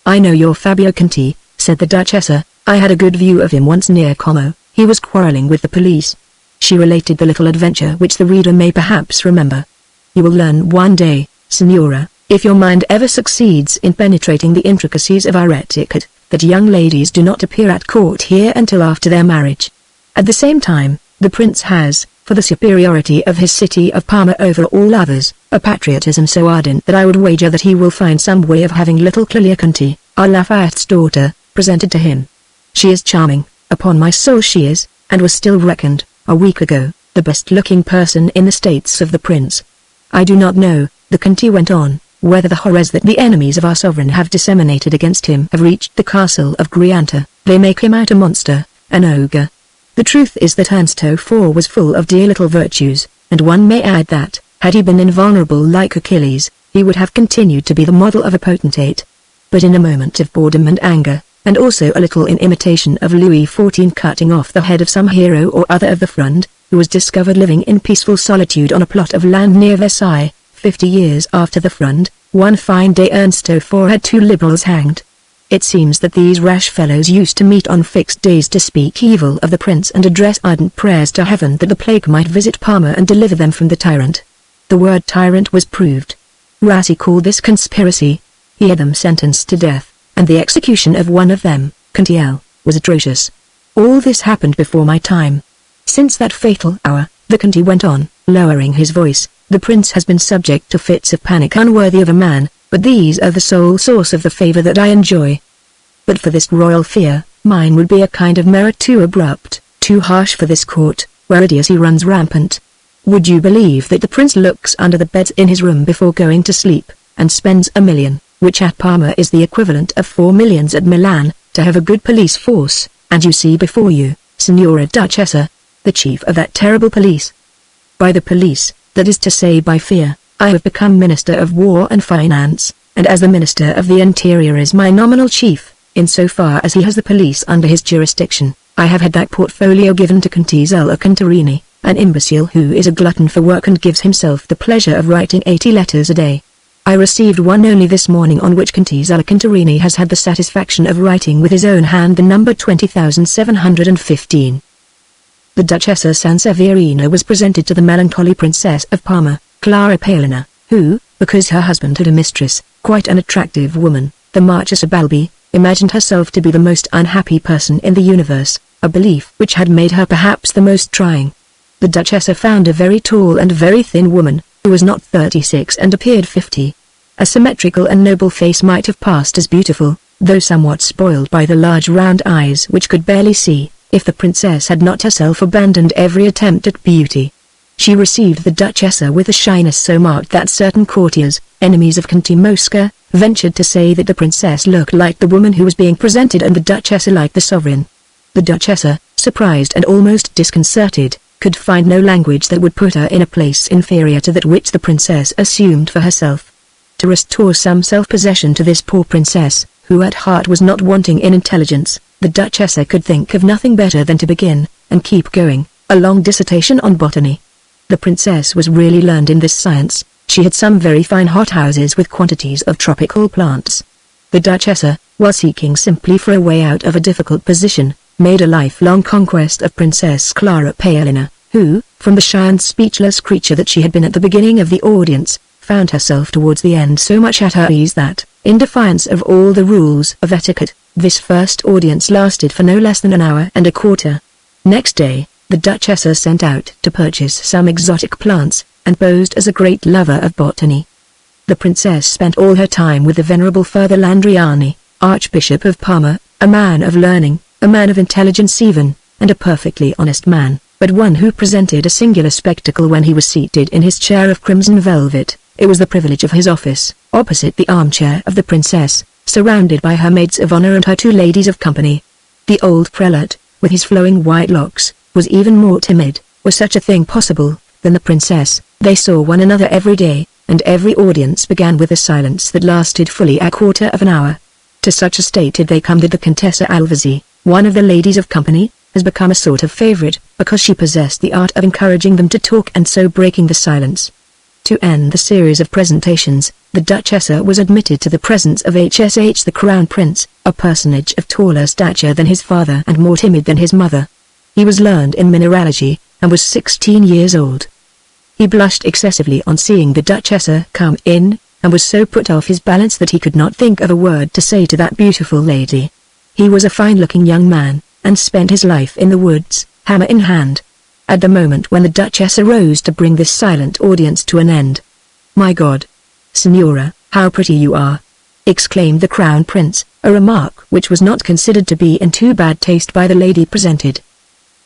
I know your Fabio Conti, said the Duchessa. I had a good view of him once near Como. He was quarrelling with the police. She related the little adventure which the reader may perhaps remember. You will learn one day, Signora, if your mind ever succeeds in penetrating the intricacies of our etiquette, that young ladies do not appear at court here until after their marriage. At the same time, the prince has, for the superiority of his city of Parma over all others, a patriotism so ardent that I would wager that he will find some way of having little Clelia Conti, our Lafayette's daughter, presented to him. She is charming, upon my soul she is, and was still reckoned, a week ago, the best-looking person in the states of the prince. I do not know, the Conti went on, whether the horrors that the enemies of our sovereign have disseminated against him have reached the castle of Grianta. They make him out a monster, an ogre. The truth is that Ernst IV was full of dear little virtues, and one may add that, had he been invulnerable like Achilles, he would have continued to be the model of a potentate. But in a moment of boredom and anger, and also a little in imitation of Louis XIV cutting off the head of some hero or other of the Fronde, who was discovered living in peaceful solitude on a plot of land near Versailles, 50 years after the Fronde, one fine day Ernst IV had 2 liberals hanged. It seems that these rash fellows used to meet on fixed days to speak evil of the prince and address ardent prayers to heaven that the plague might visit Parma and deliver them from the tyrant. The word tyrant was proved. Rassi called this conspiracy. He had them sentenced to death, and the execution of one of them, Contiel, was atrocious. All this happened before my time. Since that fatal hour, the Conti went on, lowering his voice, the prince has been subject to fits of panic unworthy of a man, but these are the sole source of the favor that I enjoy. But for this royal fear, mine would be a kind of merit too abrupt, too harsh for this court, where idiocy runs rampant. Would you believe that the prince looks under the beds in his room before going to sleep, and spends $1 million, which at Parma is the equivalent of 4 millions at Milan, to have a good police force, and you see before you, Signora Duchessa, the chief of that terrible police. By the police, that is to say by fear, I have become Minister of War and Finance, and as the Minister of the Interior is my nominal chief, in so far as he has the police under his jurisdiction, I have had that portfolio given to Contisello Contarini, an imbecile who is a glutton for work and gives himself the pleasure of writing 80 letters a day. I received one only this morning on which Contisello Contarini has had the satisfaction of writing with his own hand the number 20,715. The Duchessa Sanseverina was presented to the melancholy Princess of Parma, Clara Paolina, who, because her husband had a mistress, quite an attractive woman, the Marchesa Balbi, imagined herself to be the most unhappy person in the universe, a belief which had made her perhaps the most trying. The Duchessa found a very tall and very thin woman, who was not 36 and appeared 50. A symmetrical and noble face might have passed as beautiful, though somewhat spoiled by the large round eyes which could barely see, if the princess had not herself abandoned every attempt at beauty. She received the Duchessa with a shyness so marked that certain courtiers, enemies of Conti Mosca, ventured to say that the princess looked like the woman who was being presented and the Duchessa like the sovereign. The Duchessa, surprised and almost disconcerted, could find no language that would put her in a place inferior to that which the princess assumed for herself. To restore some self-possession to this poor princess, who at heart was not wanting in intelligence, the Duchessa could think of nothing better than to begin, and keep going, a long dissertation on botany. The princess was really learned in this science. She had some very fine hothouses with quantities of tropical plants. The Duchessa, while seeking simply for a way out of a difficult position, made a lifelong conquest of Princess Clara Paolina, who, from the shy and speechless creature that she had been at the beginning of the audience, found herself towards the end so much at her ease that, in defiance of all the rules of etiquette, this first audience lasted for no less than an hour and a quarter. Next day, the Duchessa sent out to purchase some exotic plants, and posed as a great lover of botany. The princess spent all her time with the venerable Father Landriani, Archbishop of Parma, a man of learning, a man of intelligence even, and a perfectly honest man, but one who presented a singular spectacle when he was seated in his chair of crimson velvet. It was the privilege of his office, opposite the armchair of the princess, surrounded by her maids of honor and her two ladies of company. The old prelate, with his flowing white locks, was even more timid. Was such a thing possible, than the princess? They saw one another every day, and every audience began with a silence that lasted fully a quarter of an hour. To such a state did they come that the Contessa Alvasi, one of the ladies of company, has become a sort of favorite, because she possessed the art of encouraging them to talk and so breaking the silence. To end the series of presentations, the Duchessa was admitted to the presence of HSH the Crown Prince, a personage of taller stature than his father and more timid than his mother. He was learned in mineralogy, and was 16 years old. He blushed excessively on seeing the Duchessa come in, and was so put off his balance that he could not think of a word to say to that beautiful lady. He was a fine-looking young man, and spent his life in the woods, hammer in hand. At the moment when the Duchessa rose to bring this silent audience to an end. "My God! Signora, how pretty you are!" exclaimed the Crown Prince, a remark which was not considered to be in too bad taste by the lady presented.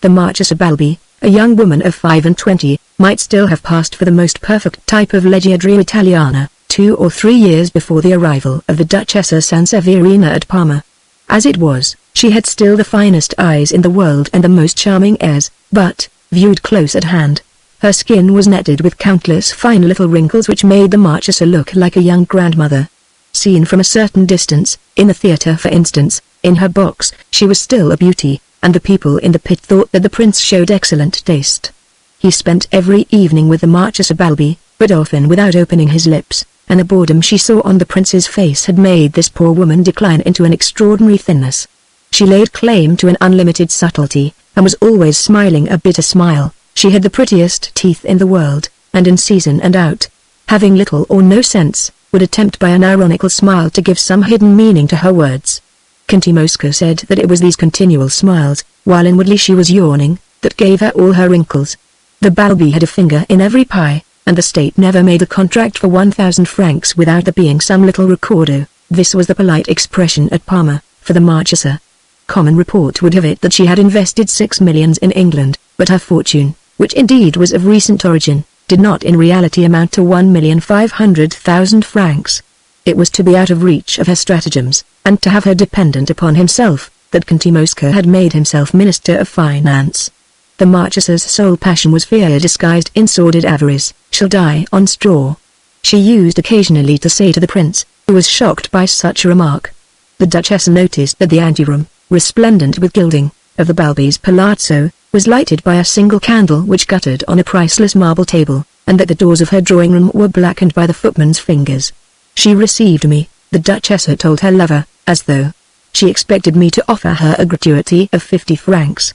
The Marchesa Balbi, a young woman of 25, might still have passed for the most perfect type of leggiadria Italiana, 2 or 3 years before the arrival of the Duchessa Sanseverina at Parma. As it was, she had still the finest eyes in the world and the most charming airs, but, viewed close at hand, her skin was netted with countless fine little wrinkles which made the Marchesa look like a young grandmother. Seen from a certain distance, in the theatre for instance, in her box, she was still a beauty, and the people in the pit thought that the prince showed excellent taste. He spent every evening with the Marchesa Balbi, but often without opening his lips, and the boredom she saw on the prince's face had made this poor woman decline into an extraordinary thinness. She laid claim to an unlimited subtlety, and was always smiling a bitter smile. She had the prettiest teeth in the world, and in season and out, having little or no sense, would attempt by an ironical smile to give some hidden meaning to her words. Conti Mosca said that it was these continual smiles, while inwardly she was yawning, that gave her all her wrinkles. The Balbi had a finger in every pie, and the state never made a contract for 1,000 francs without there being some little ricordo. This was the polite expression at Parma, for the Marchesa. Common report would have it that she had invested 6 millions in England, but her fortune, which indeed was of recent origin, did not in reality amount to 1,500,000 francs. It was to be out of reach of her stratagems, and to have her dependent upon himself, that Conti Mosca had made himself Minister of Finance. The Marchesa's sole passion was fear disguised in sordid avarice. "She'll die on straw," she used occasionally to say to the prince, who was shocked by such a remark. The Duchessa noticed that the anteroom, resplendent with gilding, of the Balbi's palazzo, was lighted by a single candle which guttered on a priceless marble table, and that the doors of her drawing-room were blackened by the footman's fingers. "She received me," the Duchessa told her lover, "as though she expected me to offer her a gratuity of 50 francs.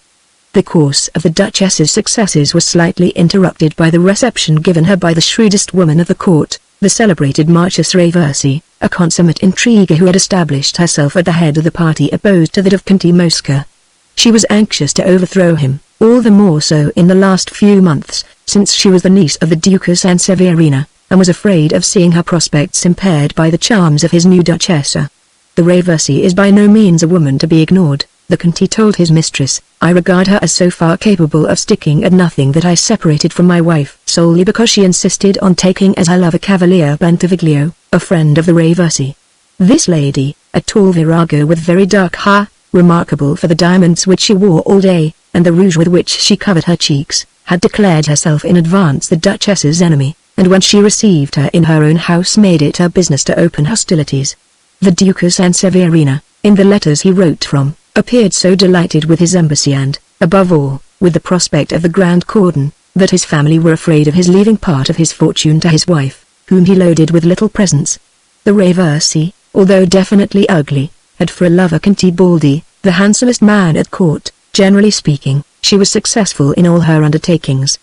The course of the Duchess's successes was slightly interrupted by the reception given her by the shrewdest woman of the court, the celebrated Marchesa Raversi, a consummate intriguer who had established herself at the head of the party opposed to that of Conti Mosca. She was anxious to overthrow him, all the more so in the last few months, since she was the niece of the Duca Sanseverina, and was afraid of seeing her prospects impaired by the charms of his new Duchessa. "The Raversi is by no means a woman to be ignored," the Conti told his mistress. "I regard her as so far capable of sticking at nothing that I separated from my wife solely because she insisted on taking as her lover Cavalier Bentivoglio, a friend of the Raversi. This lady, a tall virago with very dark hair, remarkable for the diamonds which she wore all day, and the rouge with which she covered her cheeks, had declared herself in advance the Duchess's enemy, and when she received her in her own house made it her business to open hostilities. The Duca Sanseverina, in the letters he wrote from, appeared so delighted with his embassy and, above all, with the prospect of the grand cordon, that his family were afraid of his leaving part of his fortune to his wife, whom he loaded with little presents. The Raversi, although definitely ugly, had for a lover Conti Baldi, the handsomest man at court. Generally speaking, she was successful in all her undertakings.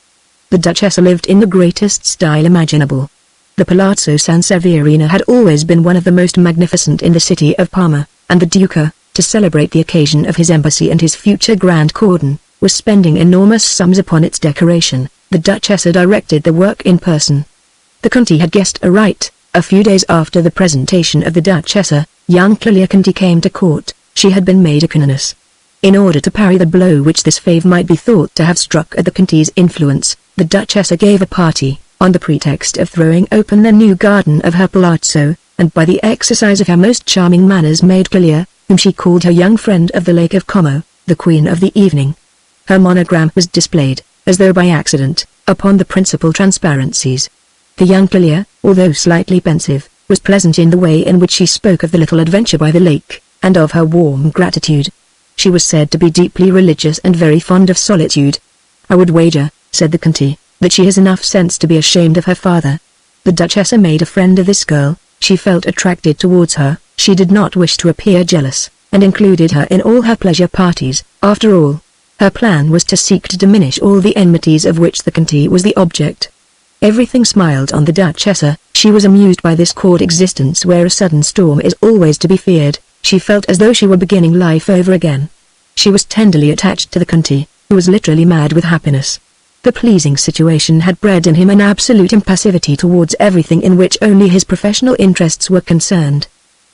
The Duchessa lived in the greatest style imaginable. The Palazzo Sanseverina had always been one of the most magnificent in the city of Parma, and the Duca, to celebrate the occasion of his embassy and his future grand cordon, was spending enormous sums upon its decoration. The Duchessa directed the work in person. The Conti had guessed aright, A few days after the presentation of the Duchessa, young Clelia Conti came to court. She had been made a canoness. In order to parry the blow which this favour might be thought to have struck at the Conti's influence, the Duchessa gave a party, on the pretext of throwing open the new garden of her palazzo, and by the exercise of her most charming manners made Clelia, whom she called her young friend of the Lake of Como, the queen of the evening. Her monogram was displayed, as though by accident, upon the principal transparencies. The young Clelia, although slightly pensive, was pleasant in the way in which she spoke of the little adventure by the lake, and of her warm gratitude. She was said to be deeply religious and very fond of solitude. "I would wager," said the Conti, "that she has enough sense to be ashamed of her father." The Duchessa made a friend of this girl. She felt attracted towards her, she did not wish to appear jealous, and included her in all her pleasure parties. After all, her plan was to seek to diminish all the enmities of which the Conti was the object. Everything smiled on the Duchessa. She was amused by this court existence where a sudden storm is always to be feared. She felt as though she were beginning life over again. She was tenderly attached to the Conti, who was literally mad with happiness. The pleasing situation had bred in him an absolute impassivity towards everything in which only his professional interests were concerned.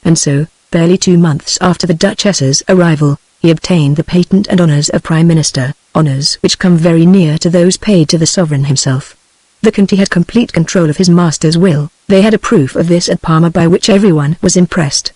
And so, barely 2 months after the Duchessa's arrival, he obtained the patent and honors of Prime Minister, honors which come very near to those paid to the sovereign himself. The Conti had complete control of his master's will. They had a proof of this at Parma by which everyone was impressed.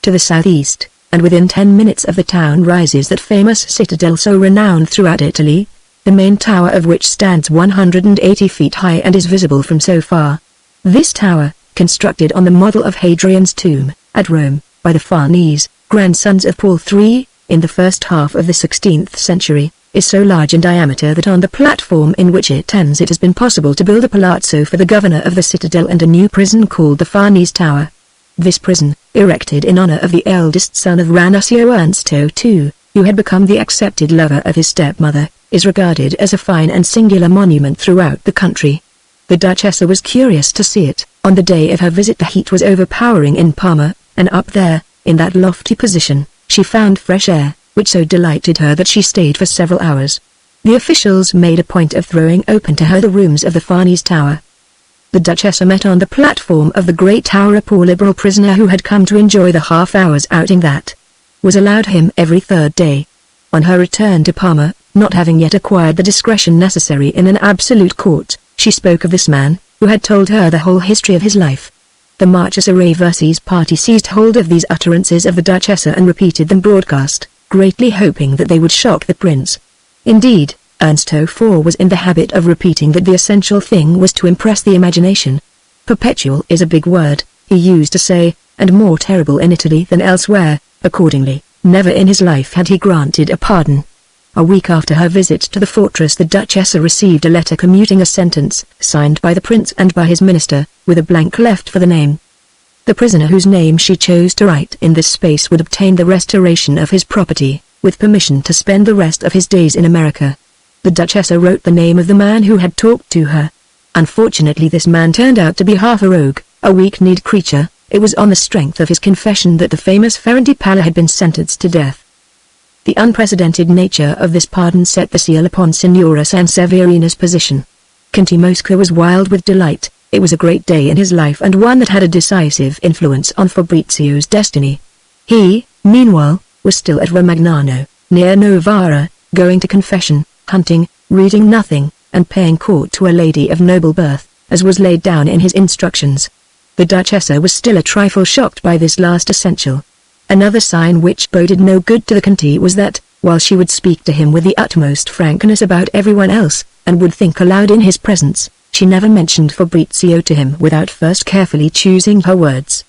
To the southeast, and within 10 minutes of the town rises that famous citadel so renowned throughout Italy, the main tower of which stands 180 feet high and is visible from so far. This tower, constructed on the model of Hadrian's tomb, at Rome, by the Farnese, grandsons of Paul III, in the first half of the 16th century, is so large in diameter that on the platform in which it ends it has been possible to build a palazzo for the governor of the citadel and a new prison called the Farnese Tower. This prison, erected in honor of the eldest son of Ranuncio Ernsto II, who had become the accepted lover of his stepmother, is regarded as a fine and singular monument throughout the country. The Duchessa was curious to see it. On the day of her visit the heat was overpowering in Parma, and up there, in that lofty position, she found fresh air, which so delighted her that she stayed for several hours. The officials made a point of throwing open to her the rooms of the Farnese Tower. The Duchessa met on the platform of the great tower a poor liberal prisoner who had come to enjoy the half-hour's outing that was allowed him every third day. On her return to Parma, not having yet acquired the discretion necessary in an absolute court, she spoke of this man, who had told her the whole history of his life. The Marchesa Raversi's party seized hold of these utterances of the Duchessa and repeated them broadcast, greatly hoping that they would shock the prince. Indeed, Ernsto IV was in the habit of repeating that the essential thing was to impress the imagination. Perpetual is a big word, he used to say, and more terrible in Italy than elsewhere. Accordingly, never in his life had he granted a pardon. A week after her visit to the fortress the Duchessa received a letter commuting a sentence, signed by the prince and by his minister, with a blank left for the name. The prisoner whose name she chose to write in this space would obtain the restoration of his property, with permission to spend the rest of his days in America. The Duchessa wrote the name of the man who had talked to her. Unfortunately this man turned out to be half a rogue, a weak-kneed creature. It was on the strength of his confession that the famous Ferrante Palla had been sentenced to death. The unprecedented nature of this pardon set the seal upon Signora Sanseverina's position. Conti Mosca was wild with delight. It was a great day in his life and one that had a decisive influence on Fabrizio's destiny. He, meanwhile, was still at Romagnano, near Novara, going to confession, hunting, reading nothing, and paying court to a lady of noble birth, as was laid down in his instructions. The Duchessa was still a trifle shocked by this last essential. Another sign which boded no good to the Conti was that, while she would speak to him with the utmost frankness about everyone else, and would think aloud in his presence, she never mentioned Fabrizio to him without first carefully choosing her words.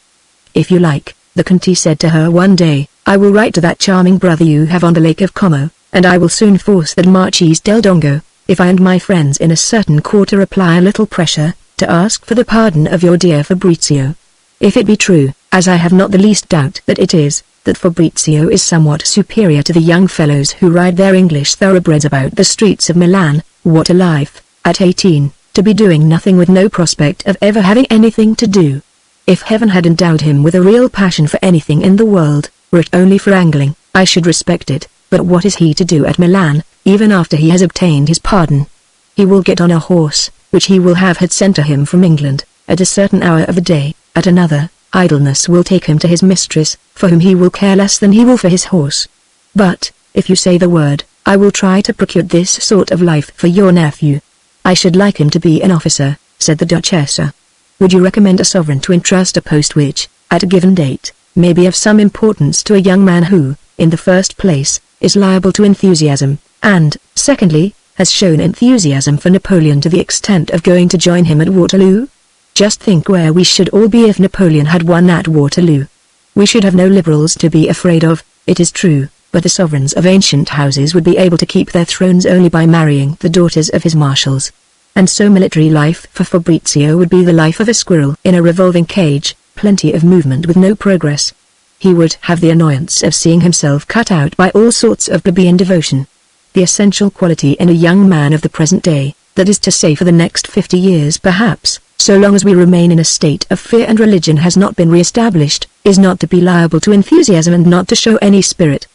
"If you like," the Conti said to her one day, "I will write to that charming brother you have on the Lake of Como, and I will soon force that Marchese del Dongo, if I and my friends in a certain quarter apply a little pressure, to ask for the pardon of your dear Fabrizio. If it be true, as I have not the least doubt that it is, that Fabrizio is somewhat superior to the young fellows who ride their English thoroughbreds about the streets of Milan, what a life, at 18, to be doing nothing with no prospect of ever having anything to do. If heaven had endowed him with a real passion for anything in the world, were it only for angling, I should respect it, but what is he to do at Milan, even after he has obtained his pardon? He will get on a horse, which he will have had sent to him from England, at a certain hour of the day, At another, idleness will take him to his mistress, for whom he will care less than he will for his horse. But, if you say the word, I will try to procure this sort of life for your nephew. I should like him to be an officer, said the Duchessa. Would you recommend a sovereign to entrust a post which, at a given date, may be of some importance to a young man who, in the first place, is liable to enthusiasm, and, secondly, has shown enthusiasm for Napoleon to the extent of going to join him at Waterloo? Just think where we should all be if Napoleon had won at Waterloo. We should have no liberals to be afraid of, it is true, but the sovereigns of ancient houses would be able to keep their thrones only by marrying the daughters of his marshals. And so military life for Fabrizio would be the life of a squirrel in a revolving cage, plenty of movement with no progress. He would have the annoyance of seeing himself cut out by all sorts of plebeian devotion. The essential quality in a young man of the present day, that is to say for the next 50 years perhaps, so long as we remain in a state of fear and religion has not been re-established, is not to be liable to enthusiasm and not to show any spirit.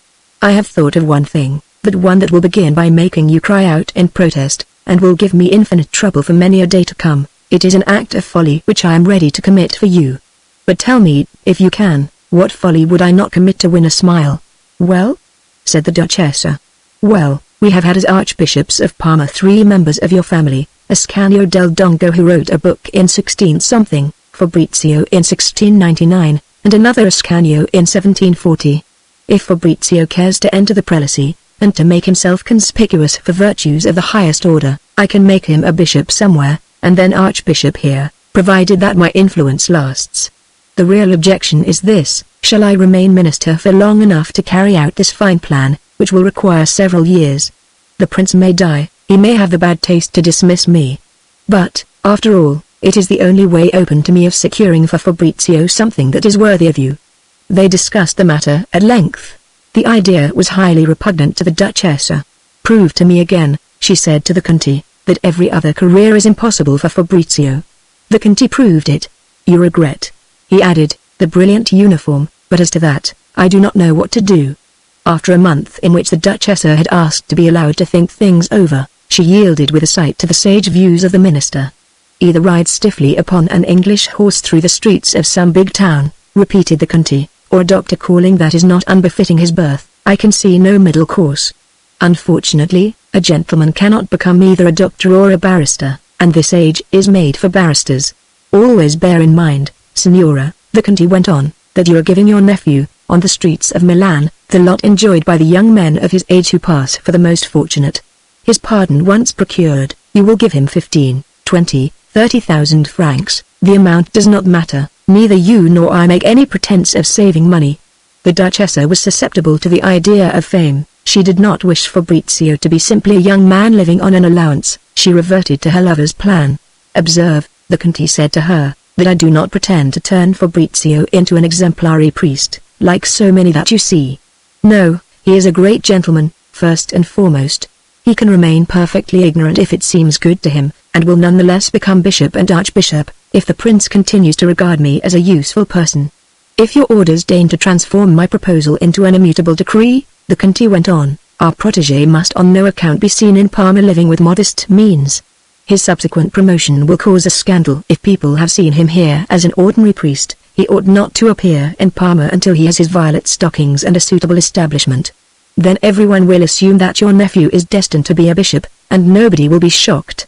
I have thought of one thing, but one that will begin by making you cry out in protest, and will give me infinite trouble for many a day to come. It is an act of folly which I am ready to commit for you. But tell me, if you can, what folly would I not commit to win a smile? Well? Said the Duchessa. Well, we have had as archbishops of Parma 3 members of your family, Ascanio del Dongo who wrote a book in 16-something, Fabrizio in 1699, and another Ascanio in 1740. If Fabrizio cares to enter the prelacy, and to make himself conspicuous for virtues of the highest order, I can make him a bishop somewhere, and then archbishop here, provided that my influence lasts. The real objection is this: shall I remain minister for long enough to carry out this fine plan, which will require several years? The prince may die, he may have the bad taste to dismiss me. But, after all, it is the only way open to me of securing for Fabrizio something that is worthy of you. They discussed the matter at length. The idea was highly repugnant to the Duchessa. Prove to me again, she said to the Conte, that every other career is impossible for Fabrizio. The Conte proved it. You regret, he added, the brilliant uniform, but as to that, I do not know what to do. After a month in which the Duchessa had asked to be allowed to think things over, she yielded with a sigh to the sage views of the minister. Either ride stiffly upon an English horse through the streets of some big town, repeated the Conte, or adopt a calling that is not unbefitting his birth. I can see no middle course. Unfortunately, a gentleman cannot become either a doctor or a barrister, and this age is made for barristers. Always bear in mind, Signora, the Conte went on, that you are giving your nephew, on the streets of Milan, the lot enjoyed by the young men of his age who pass for the most fortunate. His pardon once procured, you will give him 15, 20, 30,000 francs. The amount does not matter. Neither you nor I make any pretense of saving money. The Duchessa was susceptible to the idea of fame. She did not wish Fabrizio to be simply a young man living on an allowance. She reverted to her lover's plan. Observe, the Conte said to her, that I do not pretend to turn Fabrizio into an exemplary priest, like so many that you see. No, he is a great gentleman, first and foremost. He can remain perfectly ignorant if it seems good to him, and will nonetheless become bishop and archbishop, if the prince continues to regard me as a useful person. If your orders deign to transform my proposal into an immutable decree, the Conte went on, our protégé must on no account be seen in Parma living with modest means. His subsequent promotion will cause a scandal if people have seen him here as an ordinary priest. He ought not to appear in Parma until he has his violet stockings and a suitable establishment. Then everyone will assume that your nephew is destined to be a bishop, and nobody will be shocked.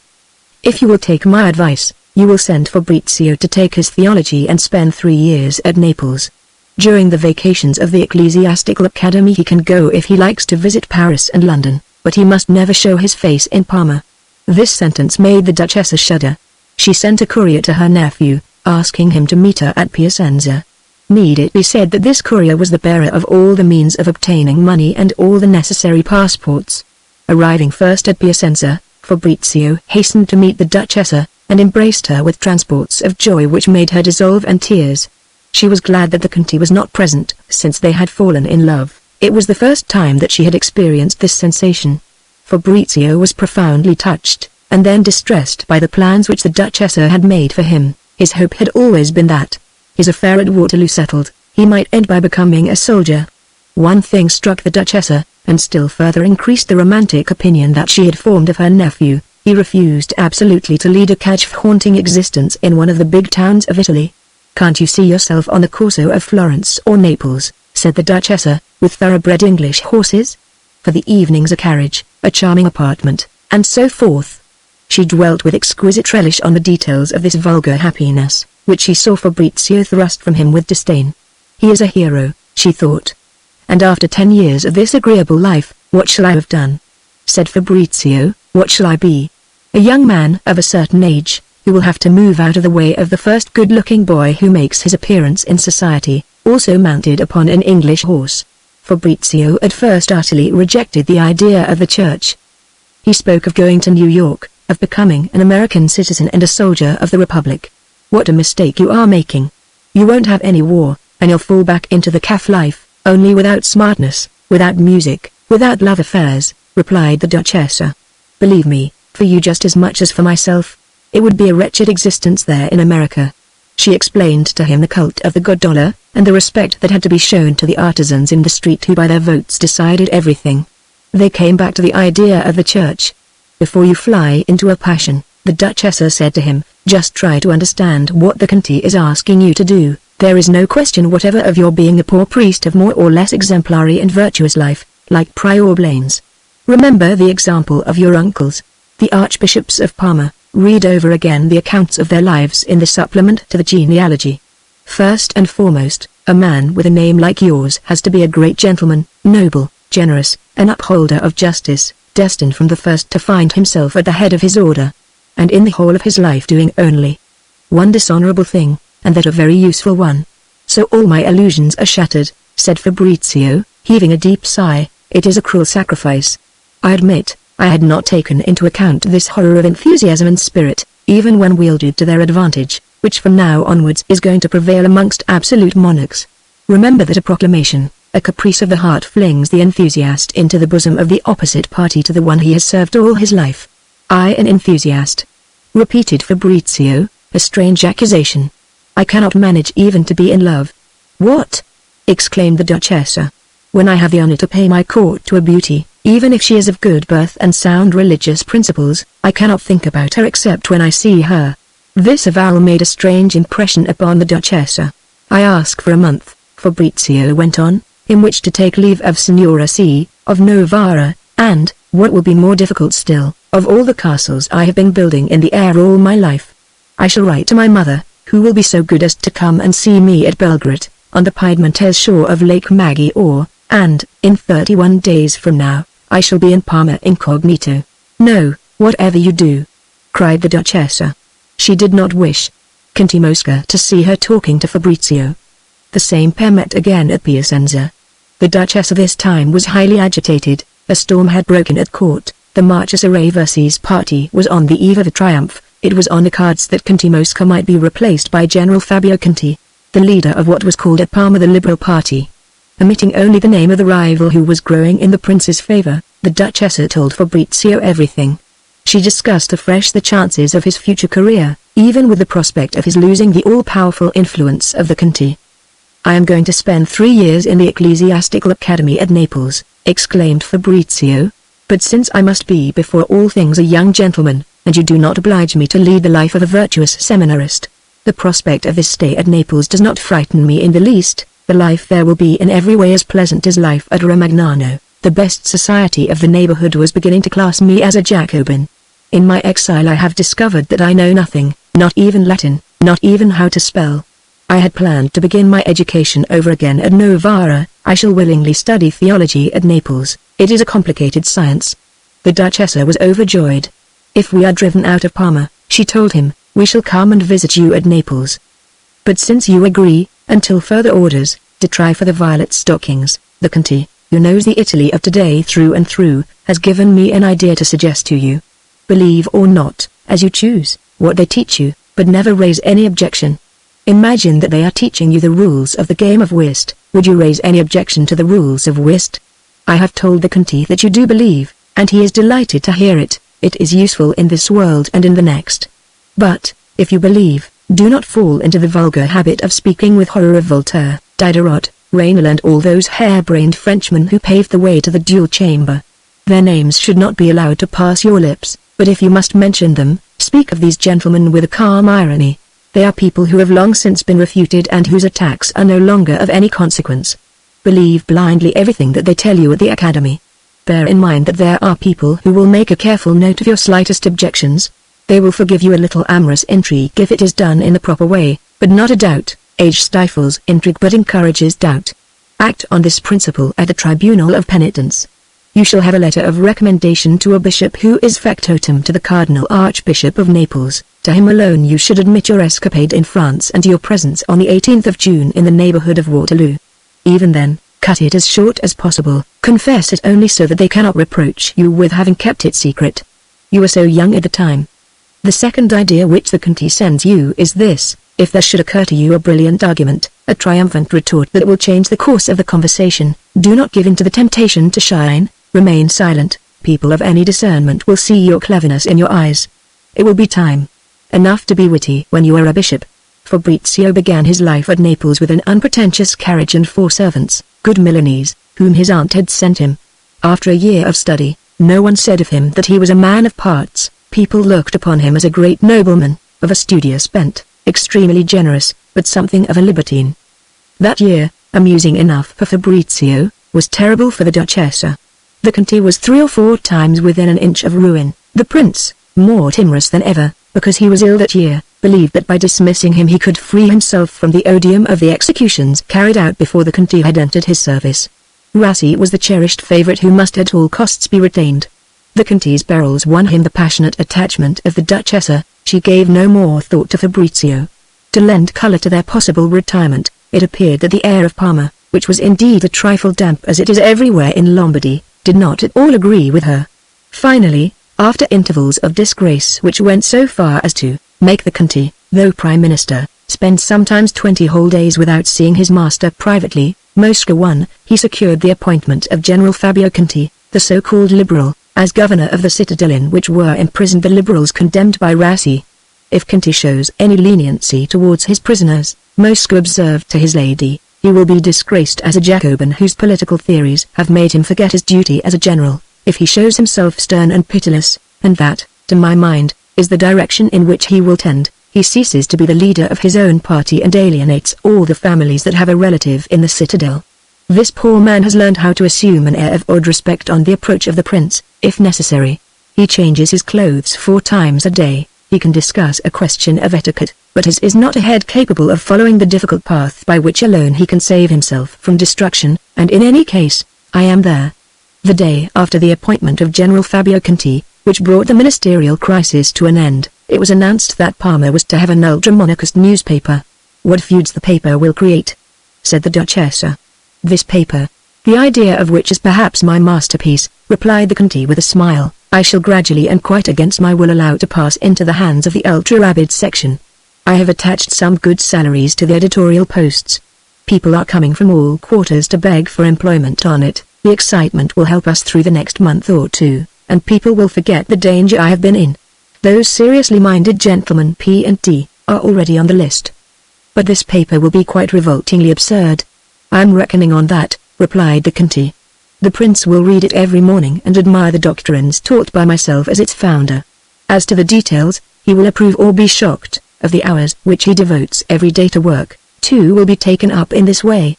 If you will take my advice, you will send Fabrizio to take his theology and spend 3 years at Naples. During the vacations of the Ecclesiastical Academy he can go if he likes to visit Paris and London, but he must never show his face in Parma. This sentence made the Duchessa shudder. She sent a courier to her nephew, asking him to meet her at Piacenza. Need it be said that this courier was the bearer of all the means of obtaining money and all the necessary passports. Arriving first at Piacenza, Fabrizio hastened to meet the Duchessa, and embraced her with transports of joy which made her dissolve in tears. She was glad that the Conte was not present, since they had fallen in love. It was the first time that she had experienced this sensation. Fabrizio was profoundly touched, and then distressed by the plans which the Duchessa had made for him. His hope had always been that, his affair at Waterloo settled, he might end by becoming a soldier. One thing struck the Duchessa, and still further increased the romantic opinion that she had formed of her nephew. He refused absolutely to lead a cache-haunting existence in one of the big towns of Italy. "Can't you see yourself on the Corso of Florence or Naples?" said the Duchessa, "with thoroughbred English horses? For the evenings a carriage, a charming apartment, and so forth." She dwelt with exquisite relish on the details of this vulgar happiness, which she saw Fabrizio thrust from him with disdain. "He is a hero," she thought. "And after 10 years of this agreeable life, what shall I have done?" Said Fabrizio, "What shall I be? A young man of a certain age, who will have to move out of the way of the first good-looking boy who makes his appearance in society, also mounted upon an English horse." Fabrizio at first utterly rejected the idea of the church. He spoke of going to New York, of becoming an American citizen and a soldier of the Republic. "What a mistake you are making. You won't have any war, and you'll fall back into the calf life, only without smartness, without music, without love affairs," replied the Duchessa. "Believe me, for you just as much as for myself, it would be a wretched existence there in America." She explained to him the cult of the god dollar, and the respect that had to be shown to the artisans in the street who by their votes decided everything. They came back to the idea of the church. "Before you fly into a passion," the Duchessa said to him, "just try to understand what the Conte is asking you to do. There is no question whatever of your being a poor priest of more or less exemplary and virtuous life, like Prior Blaines. Remember the example of your uncles, the archbishops of Parma. Read over again the accounts of their lives in the supplement to the genealogy. First and foremost, a man with a name like yours has to be a great gentleman, noble, generous, an upholder of justice, destined from the first to find himself at the head of his order, and in the whole of his life doing only one dishonorable thing, and that a very useful one. So all my illusions are shattered," said Fabrizio, heaving a deep sigh. "It is a cruel sacrifice. I admit, I had not taken into account this horror of enthusiasm and spirit, even when wielded to their advantage, which from now onwards is going to prevail amongst absolute monarchs. Remember that a proclamation, a caprice of the heart flings the enthusiast into the bosom of the opposite party to the one he has served all his life." "I an enthusiast?" repeated Fabrizio, a strange accusation. "I cannot manage even to be in love." "What?" exclaimed the Duchessa. "When I have the honor to pay my court to a beauty, even if she is of good birth and sound religious principles, I cannot think about her except when I see her." This avowal made a strange impression upon the Duchessa. "I ask for a month," Fabrizio went on, "in which to take leave of Signora C., of Novara, and, what will be more difficult still, of all the castles I have been building in the air all my life. I shall write to my mother, who will be so good as to come and see me at Belgrade, on the Piedmontese shore of Lake Maggiore, and, in 31 days from now, I shall be in Parma incognito." "No, whatever you do," cried the Duchessa. She did not wish Conte Mosca to see her talking to Fabrizio. The same pair met again at Piacenza. The Duchessa this time was highly agitated. A storm had broken at court. The Marchesa Raversi's party was on the eve of a triumph. It was on the cards that Conte Mosca might be replaced by General Fabio Conti, the leader of what was called at Parma the Liberal Party. Omitting only the name of the rival who was growing in the prince's favor, the Duchessa told Fabrizio everything. She discussed afresh the chances of his future career, even with the prospect of his losing the all-powerful influence of the Conti. "I am going to spend 3 years in the Ecclesiastical Academy at Naples," exclaimed Fabrizio. "But since I must be before all things a young gentleman, and you do not oblige me to lead the life of a virtuous seminarist, the prospect of this stay at Naples does not frighten me in the least. The life there will be in every way as pleasant as life at Romagnano." The best society of the neighborhood was beginning to class me as a Jacobin. In my exile I have discovered that I know nothing, not even Latin, not even how to spell. I had planned to begin my education over again at Novara. I shall willingly study theology at Naples. It is a complicated science. The Duchessa was overjoyed. "If we are driven out of Parma," she told him, "we shall come and visit you at Naples. But since you agree, until further orders, to try for the violet stockings, the Conte, who knows the Italy of today through and through, has given me an idea to suggest to you. Believe or not, as you choose, what they teach you, but never raise any objection. Imagine that they are teaching you the rules of the game of whist. Would you raise any objection to the rules of whist? I have told the Conte that you do believe, and he is delighted to hear it. It is useful in this world and in the next. But, if you believe, do not fall into the vulgar habit of speaking with horror of Voltaire, Diderot, Raynal and all those hair-brained Frenchmen who paved the way to the dual chamber. Their names should not be allowed to pass your lips, but if you must mention them, speak of these gentlemen with a calm irony. They are people who have long since been refuted and whose attacks are no longer of any consequence. Believe blindly everything that they tell you at the academy. Bear in mind that there are people who will make a careful note of your slightest objections. They will forgive you a little amorous intrigue if it is done in the proper way, but not a doubt. Age stifles intrigue but encourages doubt. Act on this principle at the tribunal of penitence. You shall have a letter of recommendation to a bishop who is factotum to the Cardinal Archbishop of Naples. To him alone you should admit your escapade in France and your presence on the 18th of June in the neighborhood of Waterloo. Even then, cut it as short as possible, confess it only so that they cannot reproach you with having kept it secret. You were so young at the time. The second idea which the Conti sends you is this: if there should occur to you a brilliant argument, a triumphant retort that will change the course of the conversation, do not give in to the temptation to shine, remain silent. People of any discernment will see your cleverness in your eyes. It will be time enough to be witty when you are a bishop. Fabrizio began his life at Naples with an unpretentious carriage and 4 servants, good Milanese, whom his aunt had sent him. After a year of study, no one said of him that he was a man of parts. People looked upon him as a great nobleman, of a studious bent, extremely generous, but something of a libertine. That year, amusing enough for Fabrizio, was terrible for the Duchessa. The Conti was 3 or 4 times within an inch of ruin. The prince, more timorous than ever, because he was ill that year, believed that by dismissing him he could free himself from the odium of the executions carried out before the Conti had entered his service. Rassi was the cherished favorite who must at all costs be retained. The Conti's perils won him the passionate attachment of the Duchessa. She gave no more thought to Fabrizio. To lend colour to their possible retirement, it appeared that the air of Parma, which was indeed a trifle damp as it is everywhere in Lombardy, did not at all agree with her. Finally, after intervals of disgrace which went so far as to make the Conti, though Prime Minister, spend sometimes 20 whole days without seeing his master privately, Mosca won, he secured the appointment of General Fabio Conti, the so-called liberal, as governor of the citadel in which were imprisoned the liberals condemned by Rassi. If Conti shows any leniency towards his prisoners, Mosca observed to his lady, he will be disgraced as a Jacobin whose political theories have made him forget his duty as a general. If he shows himself stern and pitiless, and that, to my mind, is the direction in which he will tend, he ceases to be the leader of his own party and alienates all the families that have a relative in the citadel. This poor man has learned how to assume an air of awed respect on the approach of the prince, if necessary. He changes his clothes 4 times a day. He can discuss a question of etiquette, but his is not a head capable of following the difficult path by which alone he can save himself from destruction, and in any case, I am there. The day after the appointment of General Fabio Conti, which brought the ministerial crisis to an end, it was announced that Parma was to have an ultra-monarchist newspaper. What feuds the paper will create, said the Duchessa. This paper, the idea of which is perhaps my masterpiece, replied the Conti with a smile, I shall gradually and quite against my will allow to pass into the hands of the ultra-rabid section. I have attached some good salaries to the editorial posts. People are coming from all quarters to beg for employment on it. The excitement will help us through the next month or 2, and people will forget the danger I have been in. Those seriously minded gentlemen P&D are already on the list. But this paper will be quite revoltingly absurd. I am reckoning on that, replied the Conti. The prince will read it every morning and admire the doctrines taught by myself as its founder. As to the details, he will approve or be shocked. Of the hours which he devotes every day to work, 2 will be taken up in this way.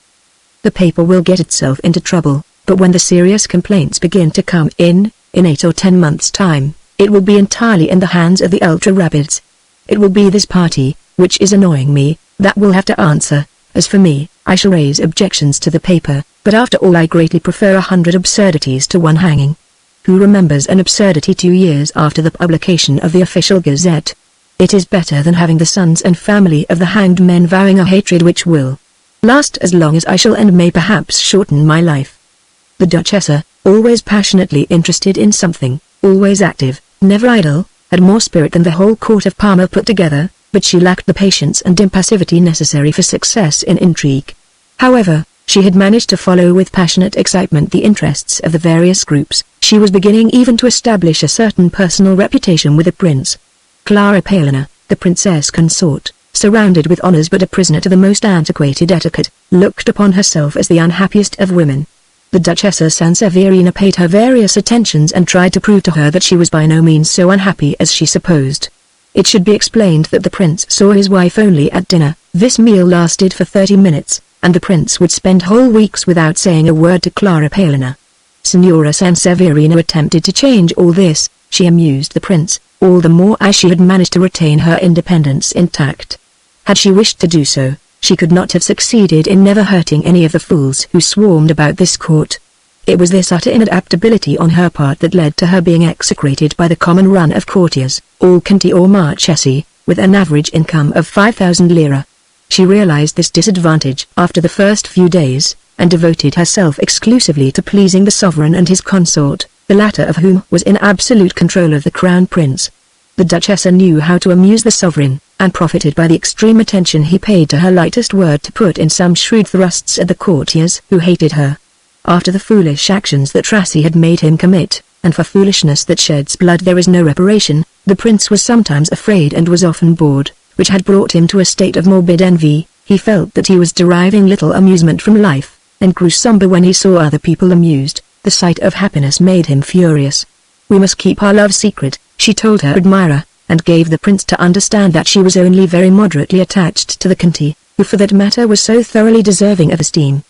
The paper will get itself into trouble, but when the serious complaints begin to come in 8 or 10 months' time, it will be entirely in the hands of the ultra-rabids. It will be this party, which is annoying me, that will have to answer. As for me, I shall raise objections to the paper, but after all I greatly prefer 100 absurdities to 1 hanging. Who remembers an absurdity 2 years after the publication of the official gazette? It is better than having the sons and family of the hanged men vowing a hatred which will last as long as I shall and may perhaps shorten my life. The Duchessa, always passionately interested in something, always active, never idle, had more spirit than the whole court of Parma put together, but she lacked the patience and impassivity necessary for success in intrigue. However, she had managed to follow with passionate excitement the interests of the various groups. She was beginning even to establish a certain personal reputation with the prince. Clara Paolina, the princess consort, surrounded with honors but a prisoner to the most antiquated etiquette, looked upon herself as the unhappiest of women. The Duchessa Sanseverina paid her various attentions and tried to prove to her that she was by no means so unhappy as she supposed. It should be explained that the prince saw his wife only at dinner. This meal lasted for 30 minutes, and the prince would spend whole weeks without saying a word to Clara Palina. Signora Sanseverina attempted to change all this. She amused the prince, all the more as she had managed to retain her independence intact. Had she wished to do so, she could not have succeeded in never hurting any of the fools who swarmed about this court. It was this utter inadaptability on her part that led to her being execrated by the common run of courtiers, all Conti or Marchesi, with an average income of 5,000 lire. She realized this disadvantage after the first few days, and devoted herself exclusively to pleasing the sovereign and his consort, the latter of whom was in absolute control of the crown prince. The Duchessa knew how to amuse the sovereign, and profited by the extreme attention he paid to her lightest word to put in some shrewd thrusts at the courtiers who hated her. After the foolish actions that Tracy had made him commit, and for foolishness that sheds blood there is no reparation, the prince was sometimes afraid and was often bored, which had brought him to a state of morbid envy. He felt that he was deriving little amusement from life, and grew somber when he saw other people amused. The sight of happiness made him furious. "We must keep our love secret," she told her admirer, and gave the prince to understand that she was only very moderately attached to the Conti, who for that matter was so thoroughly deserving of esteem.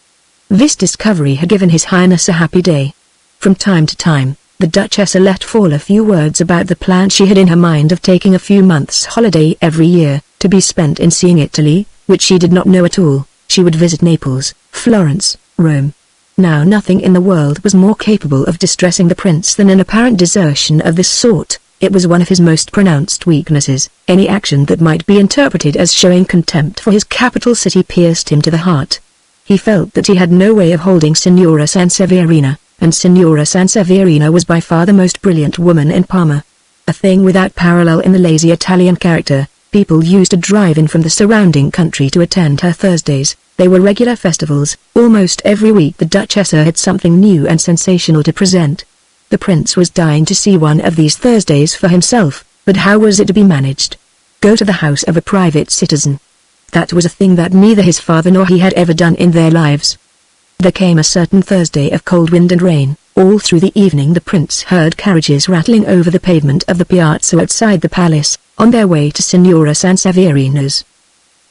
This discovery had given His Highness a happy day. From time to time, the Duchessa let fall a few words about the plan she had in her mind of taking a few months' holiday every year, to be spent in seeing Italy, which she did not know at all. She would visit Naples, Florence, Rome. Now nothing in the world was more capable of distressing the prince than an apparent desertion of this sort. It was one of his most pronounced weaknesses. Any action that might be interpreted as showing contempt for his capital city pierced him to the heart. He felt that he had no way of holding Signora Sanseverina, and Signora Sanseverina was by far the most brilliant woman in Parma. A thing without parallel in the lazy Italian character. People used to drive in from the surrounding country to attend her Thursdays. They were regular festivals. Almost every week the Duchessa had something new and sensational to present. The prince was dying to see one of these Thursdays for himself, but how was it to be managed? Go to the house of a private citizen. That was a thing that neither his father nor he had ever done in their lives. There came a certain Thursday of cold wind and rain. All through the evening the prince heard carriages rattling over the pavement of the piazza outside the palace, on their way to Signora Sanseverina's.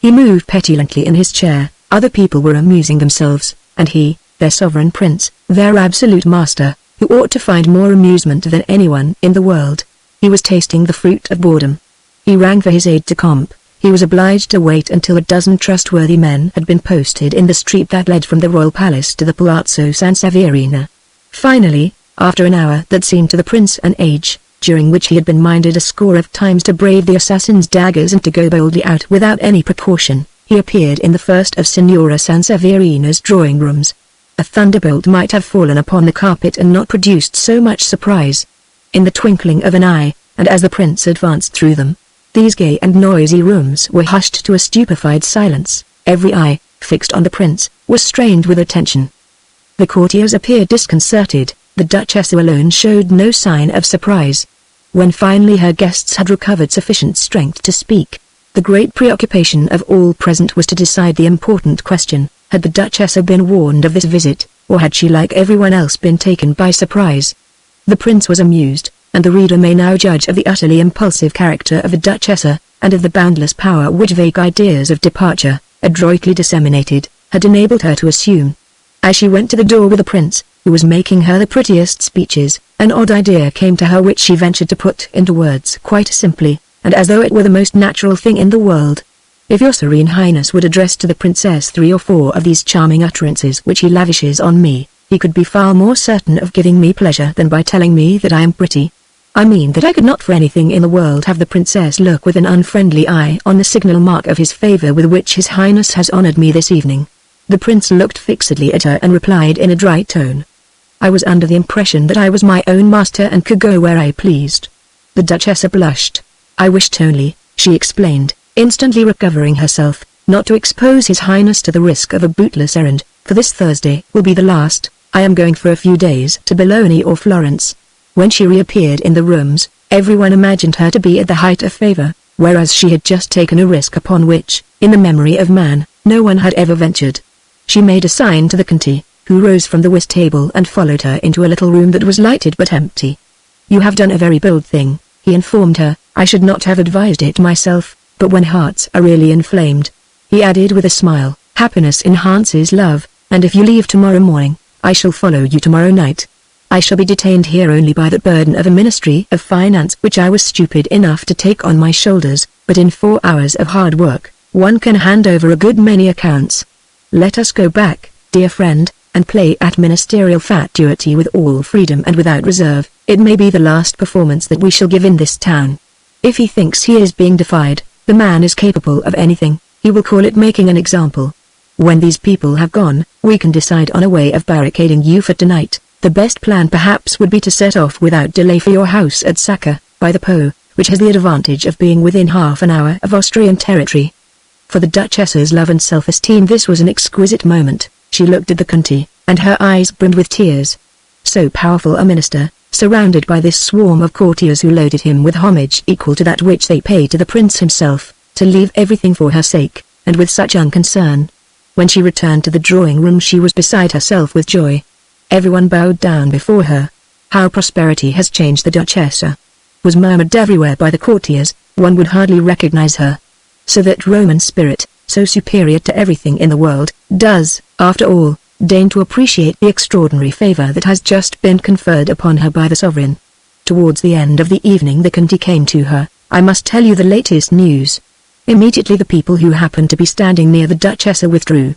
He moved petulantly in his chair. Other people were amusing themselves, and he, their sovereign prince, their absolute master, who ought to find more amusement than anyone in the world, he was tasting the fruit of boredom. He rang for his aide-de-camp. He was obliged to wait until a dozen trustworthy men had been posted in the street that led from the royal palace to the Palazzo Sanseverina. Finally, after an hour that seemed to the prince an age, during which he had been minded a score of times to brave the assassin's daggers and to go boldly out without any precaution, he appeared in the first of Signora Sanseverina's drawing rooms. A thunderbolt might have fallen upon the carpet and not produced so much surprise. In the twinkling of an eye, and as the prince advanced through them, these gay and noisy rooms were hushed to a stupefied silence. Every eye, fixed on the prince, was strained with attention. The courtiers appeared disconcerted. The Duchessa alone showed no sign of surprise. When finally her guests had recovered sufficient strength to speak, the great preoccupation of all present was to decide the important question: had the Duchessa been warned of this visit, or had she like everyone else been taken by surprise? The prince was amused, and the reader may now judge of the utterly impulsive character of the Duchessa, and of the boundless power which vague ideas of departure, adroitly disseminated, had enabled her to assume. As she went to the door with the prince, who was making her the prettiest speeches, an odd idea came to her which she ventured to put into words quite simply, and as though it were the most natural thing in the world. If your Serene Highness would address to the princess 3 or 4 of these charming utterances which he lavishes on me, he could be far more certain of giving me pleasure than by telling me that I am pretty. I mean that I could not for anything in the world have the princess look with an unfriendly eye on the signal mark of his favor with which His Highness has honored me this evening. The prince looked fixedly at her and replied in a dry tone: I was under the impression that I was my own master and could go where I pleased. The Duchessa blushed. I wished only, she explained, instantly recovering herself, not to expose His Highness to the risk of a bootless errand, for this Thursday will be the last. I am going for a few days to Bologna or Florence. When she reappeared in the rooms, everyone imagined her to be at the height of favor, whereas she had just taken a risk upon which, in the memory of man, no one had ever ventured. She made a sign to the Conti, who rose from the whist table and followed her into a little room that was lighted but empty. You have done a very bold thing, he informed her. "I should not have advised it myself, but when hearts are really inflamed," he added with a smile, "happiness enhances love, and if you leave tomorrow morning, I shall follow you tomorrow night. I shall be detained here only by that burden of a Ministry of Finance which I was stupid enough to take on my shoulders, but in 4 hours of hard work, one can hand over a good many accounts. Let us go back, dear friend, and play at ministerial fatuity with all freedom and without reserve. It may be the last performance that we shall give in this town. If he thinks he is being defied, the man is capable of anything. He will call it making an example. When these people have gone, we can decide on a way of barricading you for tonight. The best plan perhaps would be to set off without delay for your house at Sacca, by the Po, which has the advantage of being within half an hour of Austrian territory." For the Duchess's love and self-esteem this was an exquisite moment. She looked at the Conti, and her eyes brimmed with tears. So powerful a minister, surrounded by this swarm of courtiers who loaded him with homage equal to that which they paid to the prince himself, to leave everything for her sake, and with such unconcern. When she returned to the drawing-room she was beside herself with joy. Everyone bowed down before her. "How prosperity has changed the Duchessa," was murmured everywhere by the courtiers. "One would hardly recognize her. So that Roman spirit, so superior to everything in the world, does, after all, deign to appreciate the extraordinary favor that has just been conferred upon her by the sovereign." Towards the end of the evening the Conti came to her. "I must tell you the latest news." Immediately the people who happened to be standing near the Duchessa withdrew.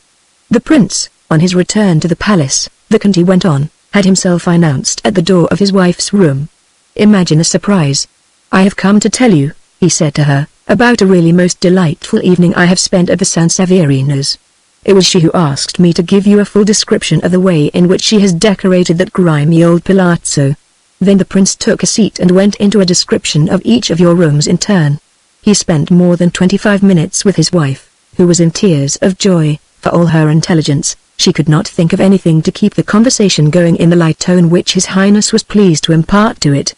The prince, on his return to the palace, the Conti went on, had himself announced at the door of his wife's room. Imagine the surprise. "I have come to tell you," he said to her, "about a really most delightful evening I have spent at the Sanseverina's. It was she who asked me to give you a full description of the way in which she has decorated that grimy old palazzo." Then the prince took a seat and went into a description of each of your rooms in turn. He spent more than 25 minutes with his wife, who was in tears of joy. For all her intelligence, she could not think of anything to keep the conversation going in the light tone which His Highness was pleased to impart to it.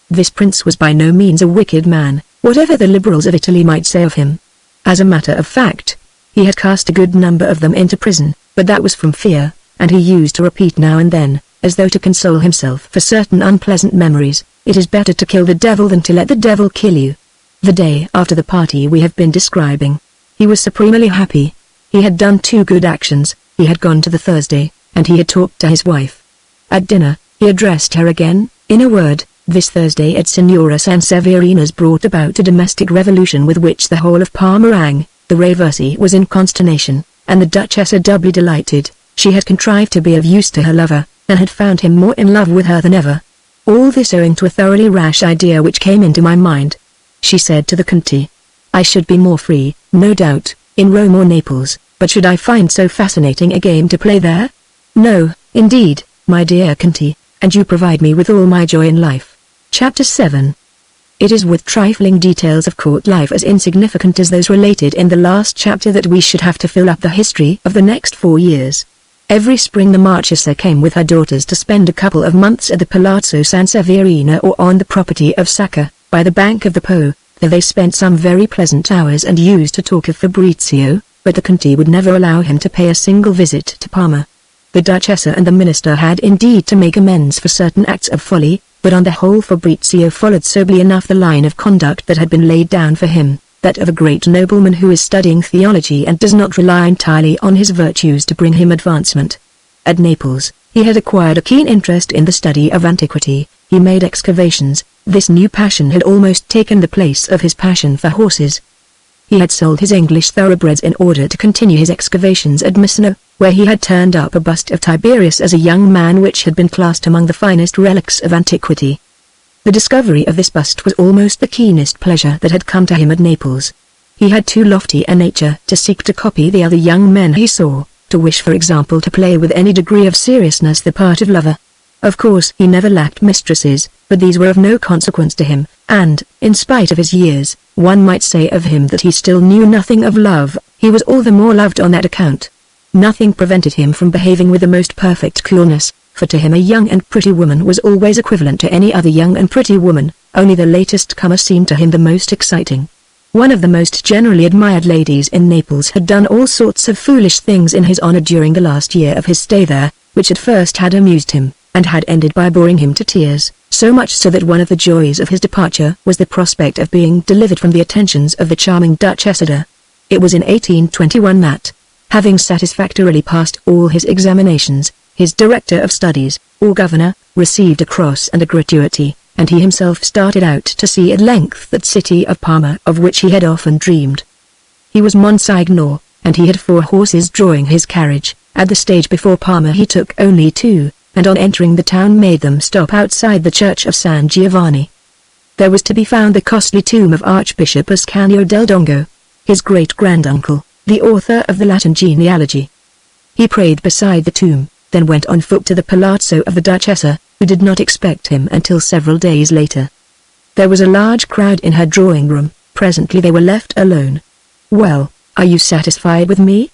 This prince was by no means a wicked man, whatever the liberals of Italy might say of him. As a matter of fact, he had cast a good number of them into prison, but that was from fear, and he used to repeat now and then, as though to console himself for certain unpleasant memories, "It is better to kill the devil than to let the devil kill you." The day after the party we have been describing, he was supremely happy. He had done 2 good actions. He had gone to the Thursday, and he had talked to his wife. At dinner, he addressed her again. In a word, this Thursday at Signora Sanseverina's brought about a domestic revolution with which the whole of Parma rang. The Reversi was in consternation, and the Duchessa doubly delighted. She had contrived to be of use to her lover, and had found him more in love with her than ever. "All this owing to a thoroughly rash idea which came into my mind," she said to the Conti. "I should be more free, no doubt, in Rome or Naples, but should I find so fascinating a game to play there? No, indeed, my dear Conti, and you provide me with all my joy in life." Chapter 7. It is with trifling details of court life as insignificant as those related in the last chapter that we should have to fill up the history of the next 4 years. Every spring the Marchesa came with her daughters to spend a couple of months at the Palazzo Sanseverina or on the property of Sacca, by the bank of the Po. There they spent some very pleasant hours and used to talk of Fabrizio, but the Conti would never allow him to pay a single visit to Parma. The Duchessa and the minister had indeed to make amends for certain acts of folly, but on the whole Fabrizio followed soberly enough the line of conduct that had been laid down for him, that of a great nobleman who is studying theology and does not rely entirely on his virtues to bring him advancement. At Naples, he had acquired a keen interest in the study of antiquity. He made excavations. This new passion had almost taken the place of his passion for horses. He had sold his English thoroughbreds in order to continue his excavations at Messina, where he had turned up a bust of Tiberius as a young man which had been classed among the finest relics of antiquity. The discovery of this bust was almost the keenest pleasure that had come to him at Naples. He had too lofty a nature to seek to copy the other young men he saw, to wish for example to play with any degree of seriousness the part of lover. Of course he never lacked mistresses, but these were of no consequence to him, and, in spite of his years, one might say of him that he still knew nothing of love. He was all the more loved on that account. Nothing prevented him from behaving with the most perfect coolness, for to him a young and pretty woman was always equivalent to any other young and pretty woman, only the latest comer seemed to him the most exciting. One of the most generally admired ladies in Naples had done all sorts of foolish things in his honor during the last year of his stay there, which at first had amused him, and had ended by boring him to tears, so much so that one of the joys of his departure was the prospect of being delivered from the attentions of the charming Duchess Ada. It was in 1821 that, having satisfactorily passed all his examinations, his director of studies, or governor, received a cross and a gratuity, and he himself started out to see at length that city of Parma of which he had often dreamed. He was Monsignor, and he had 4 horses drawing his carriage. At the stage before Parma he took only 2, and on entering the town made them stop outside the church of San Giovanni. There was to be found the costly tomb of Archbishop Ascanio del Dongo, his great-granduncle, the author of the Latin genealogy. He prayed beside the tomb, then went on foot to the palazzo of the Duchessa, who did not expect him until several days later. There was a large crowd in her drawing room. Presently they were left alone. "Well, are you satisfied with me?"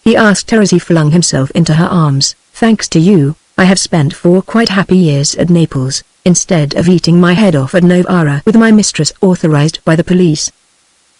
he asked her as he flung himself into her arms. "Thanks to you, I have spent 4 quite happy years at Naples, instead of eating my head off at Novara with my mistress authorized by the police."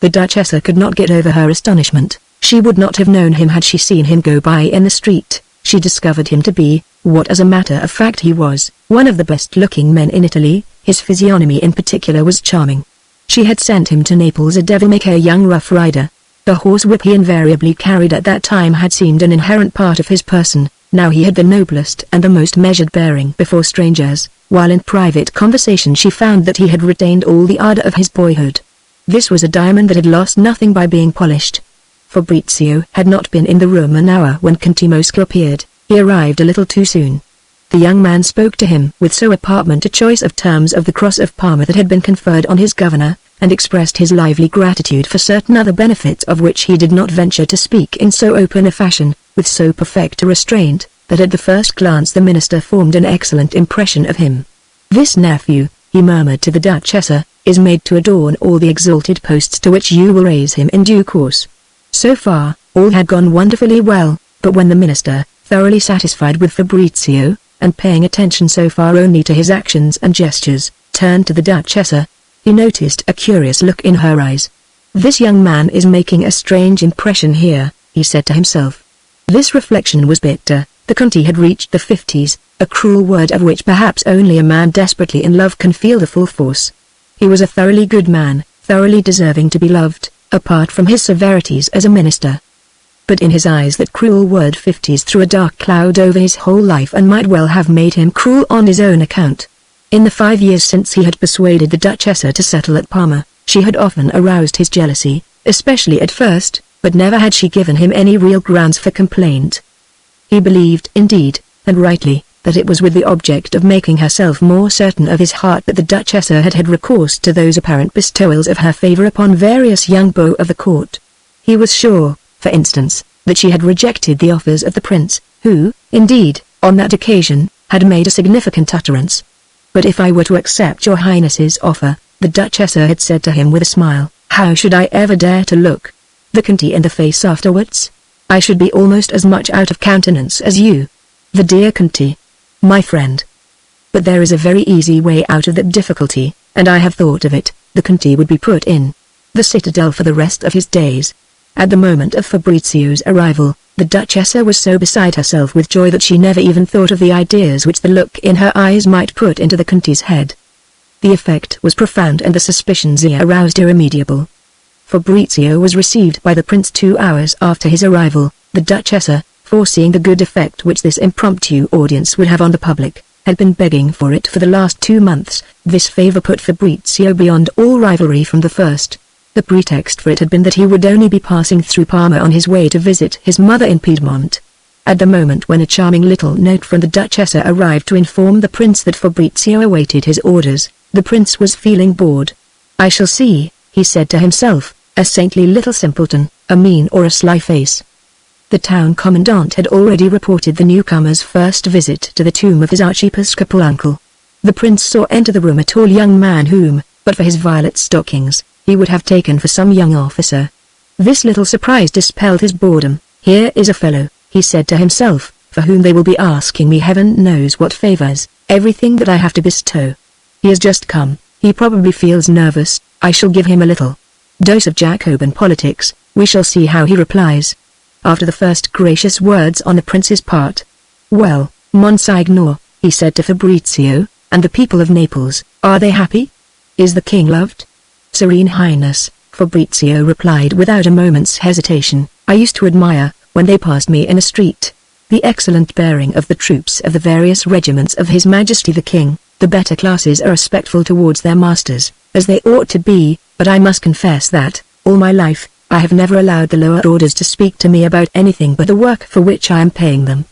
The Duchessa could not get over her astonishment. She would not have known him had she seen him go by in the street. She discovered him to be, what as a matter of fact he was, one of the best-looking men in Italy. His physiognomy in particular was charming. She had sent him to Naples a devil-may-care young rough rider. The horsewhip he invariably carried at that time had seemed an inherent part of his person. Now he had the noblest and the most measured bearing before strangers, while in private conversation she found that he had retained all the ardor of his boyhood. This was a diamond that had lost nothing by being polished. Fabrizio had not been in the room an hour when Conte Mosca appeared. He arrived a little too soon. The young man spoke to him with so apartment a choice of terms of the Cross of Parma that had been conferred on his governor, and expressed his lively gratitude for certain other benefits of which he did not venture to speak in so open a fashion, with so perfect a restraint, that at the first glance the minister formed an excellent impression of him. "This nephew," he murmured to the Duchessa, "is made to adorn all the exalted posts to which you will raise him in due course." So far, all had gone wonderfully well, but when the minister, thoroughly satisfied with Fabrizio, and paying attention so far only to his actions and gestures, turned to the Duchessa, he noticed a curious look in her eyes. "This young man is making a strange impression here," he said to himself. This reflection was bitter. The Conte had reached the 50s, a cruel word of which perhaps only a man desperately in love can feel the full force. He was a thoroughly good man, thoroughly deserving to be loved, apart from his severities as a minister. But in his eyes that cruel word 50s threw a dark cloud over his whole life and might well have made him cruel on his own account. In the 5 years since he had persuaded the Duchessa to settle at Parma, she had often aroused his jealousy, especially at first, but never had she given him any real grounds for complaint. He believed, indeed, and rightly, that it was with the object of making herself more certain of his heart that the Duchessa had had recourse to those apparent bestowals of her favor upon various young beaux of the court. He was sure, for instance, that she had rejected the offers of the prince, who, indeed, on that occasion, had made a significant utterance. "But if I were to accept your highness's offer," the Duchessa had said to him with a smile, "how should I ever dare to look the Conte in the face afterwards? I should be almost as much out of countenance as you. The dear Conte, my friend. But there is a very easy way out of that difficulty, and I have thought of it. The Conte would be put in the citadel for the rest of his days." At the moment of Fabrizio's arrival, the Duchessa was so beside herself with joy that she never even thought of the ideas which the look in her eyes might put into the Conte's head. The effect was profound and the suspicions he aroused irremediable. Fabrizio was received by the prince 2 hours after his arrival. The Duchessa, foreseeing the good effect which this impromptu audience would have on the public, had been begging for it for the last 2 months. This favor put Fabrizio beyond all rivalry from the first. The pretext for it had been that he would only be passing through Parma on his way to visit his mother in Piedmont. At the moment when a charming little note from the Duchessa arrived to inform the prince that Fabrizio awaited his orders, the prince was feeling bored. "I shall see," he said to himself, "a saintly little simpleton, a mean or a sly face." The town commandant had already reported the newcomer's first visit to the tomb of his archiepiscopal uncle. The prince saw enter the room a tall young man whom, but for his violet stockings, he would have taken for some young officer. This little surprise dispelled his boredom. "Here is a fellow," he said to himself, "for whom they will be asking me heaven knows what favors, everything that I have to bestow. He has just come, he probably feels nervous, I shall give him a little dose of Jacobin politics, we shall see how he replies." After the first gracious words on the prince's part, "Well, Monsignor, he said to Fabrizio, "and the people of Naples, are they happy? Is the king loved?" "Serene Highness," Fabrizio replied without a moment's hesitation, "I used to admire, when they passed me in a street, the excellent bearing of the troops of the various regiments of His Majesty the King. The better classes are respectful towards their masters, as they ought to be, but I must confess that, all my life, I have never allowed the lower orders to speak to me about anything but the work for which I am paying them."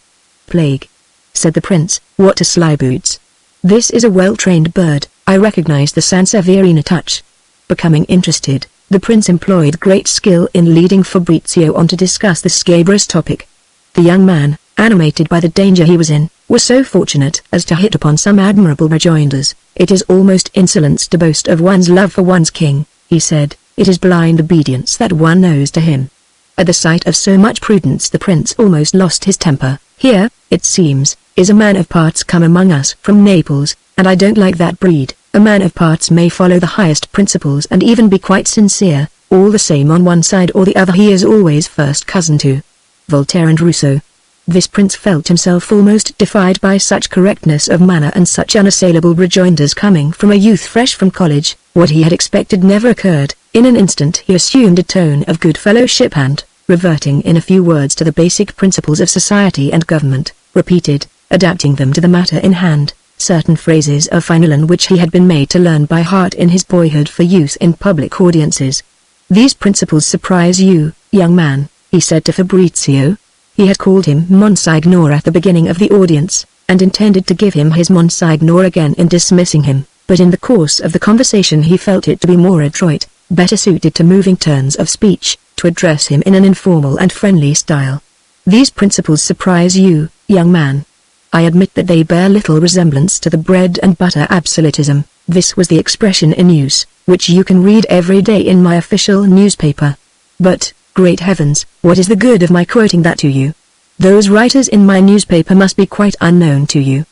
"Plague," said the prince, "what a slyboots! This is a well-trained bird, I recognize the Sanseverina touch." Becoming interested, the prince employed great skill in leading Fabrizio on to discuss the scabrous topic. The young man, animated by the danger he was in, was so fortunate as to hit upon some admirable rejoinders. "It is almost insolence to boast of one's love for one's king," he said, "it is blind obedience that one owes to him." At the sight of so much prudence the prince almost lost his temper. "Here, it seems, is a man of parts come among us from Naples, and I don't like that breed. A man of parts may follow the highest principles and even be quite sincere, all the same on one side or the other he is always first cousin to Voltaire and Rousseau." This prince felt himself almost defied by such correctness of manner and such unassailable rejoinders coming from a youth fresh from college. What he had expected never occurred. In an instant he assumed a tone of good fellowship and, reverting in a few words to the basic principles of society and government, repeated, adapting them to the matter in hand, certain phrases of Fenelon which he had been made to learn by heart in his boyhood for use in public audiences. "These principles surprise you, young man," he said to Fabrizio. He had called him Monsignor at the beginning of the audience, and intended to give him his Monsignor again in dismissing him, but in the course of the conversation he felt it to be more adroit, better suited to moving turns of speech, to address him in an informal and friendly style. "These principles surprise you, young man. I admit that they bear little resemblance to the bread and butter absolutism." This was the expression in use, which you can read every day in my official newspaper. "But, great heavens, what is the good of my quoting that to you? Those writers in my newspaper must be quite unknown to you."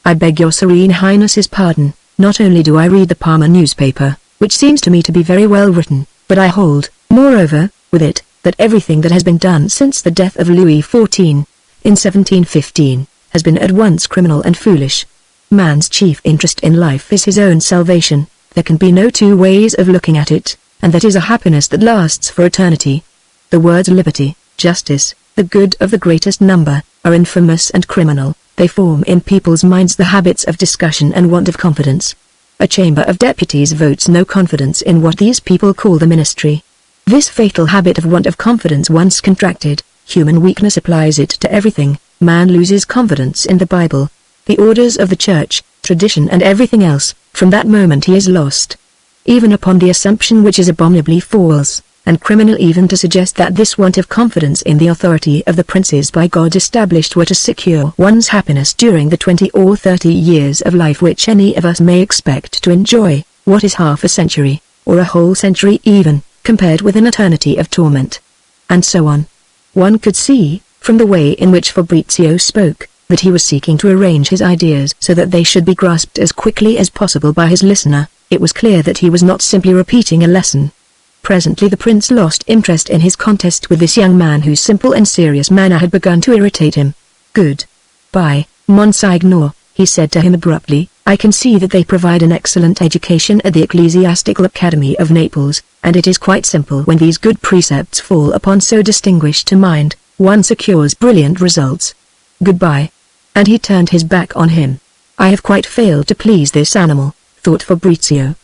"I beg your Serene Highness's pardon, not only do I read the Parma newspaper, which seems to me to be very well written, but I hold, moreover, with it, that everything that has been done since the death of Louis XIV, in 1715, has been at once criminal and foolish. Man's chief interest in life is his own salvation, there can be no two ways of looking at it, and that is a happiness that lasts for eternity. The words liberty, justice, the good of the greatest number, are infamous and criminal. They form in people's minds the habits of discussion and want of confidence. A chamber of deputies votes no confidence in what these people call the ministry. This fatal habit of want of confidence once contracted, human weakness applies it to everything. Man loses confidence in the Bible, the orders of the church, tradition and everything else. From that moment he is lost. Even upon the assumption, which is abominably false and criminal even to suggest, that this want of confidence in the authority of the princes by God established were to secure one's happiness during the 20 or 30 years of life which any of us may expect to enjoy, what is half a century, or a whole century even, compared with an eternity of torment? And so on. One could see, from the way in which Fabrizio spoke, that he was seeking to arrange his ideas so that they should be grasped as quickly as possible by his listener. It was clear that he was not simply repeating a lesson. Presently the prince lost interest in his contest with this young man whose simple and serious manner had begun to irritate him. "Good bye, Monsignor," he said to him abruptly. "I can see that they provide an excellent education at the Ecclesiastical Academy of Naples, and it is quite simple. When these good precepts fall upon so distinguished a mind, one secures brilliant results. Goodbye." And he turned his back on him. "I have quite failed to please this animal," thought Fabrizio.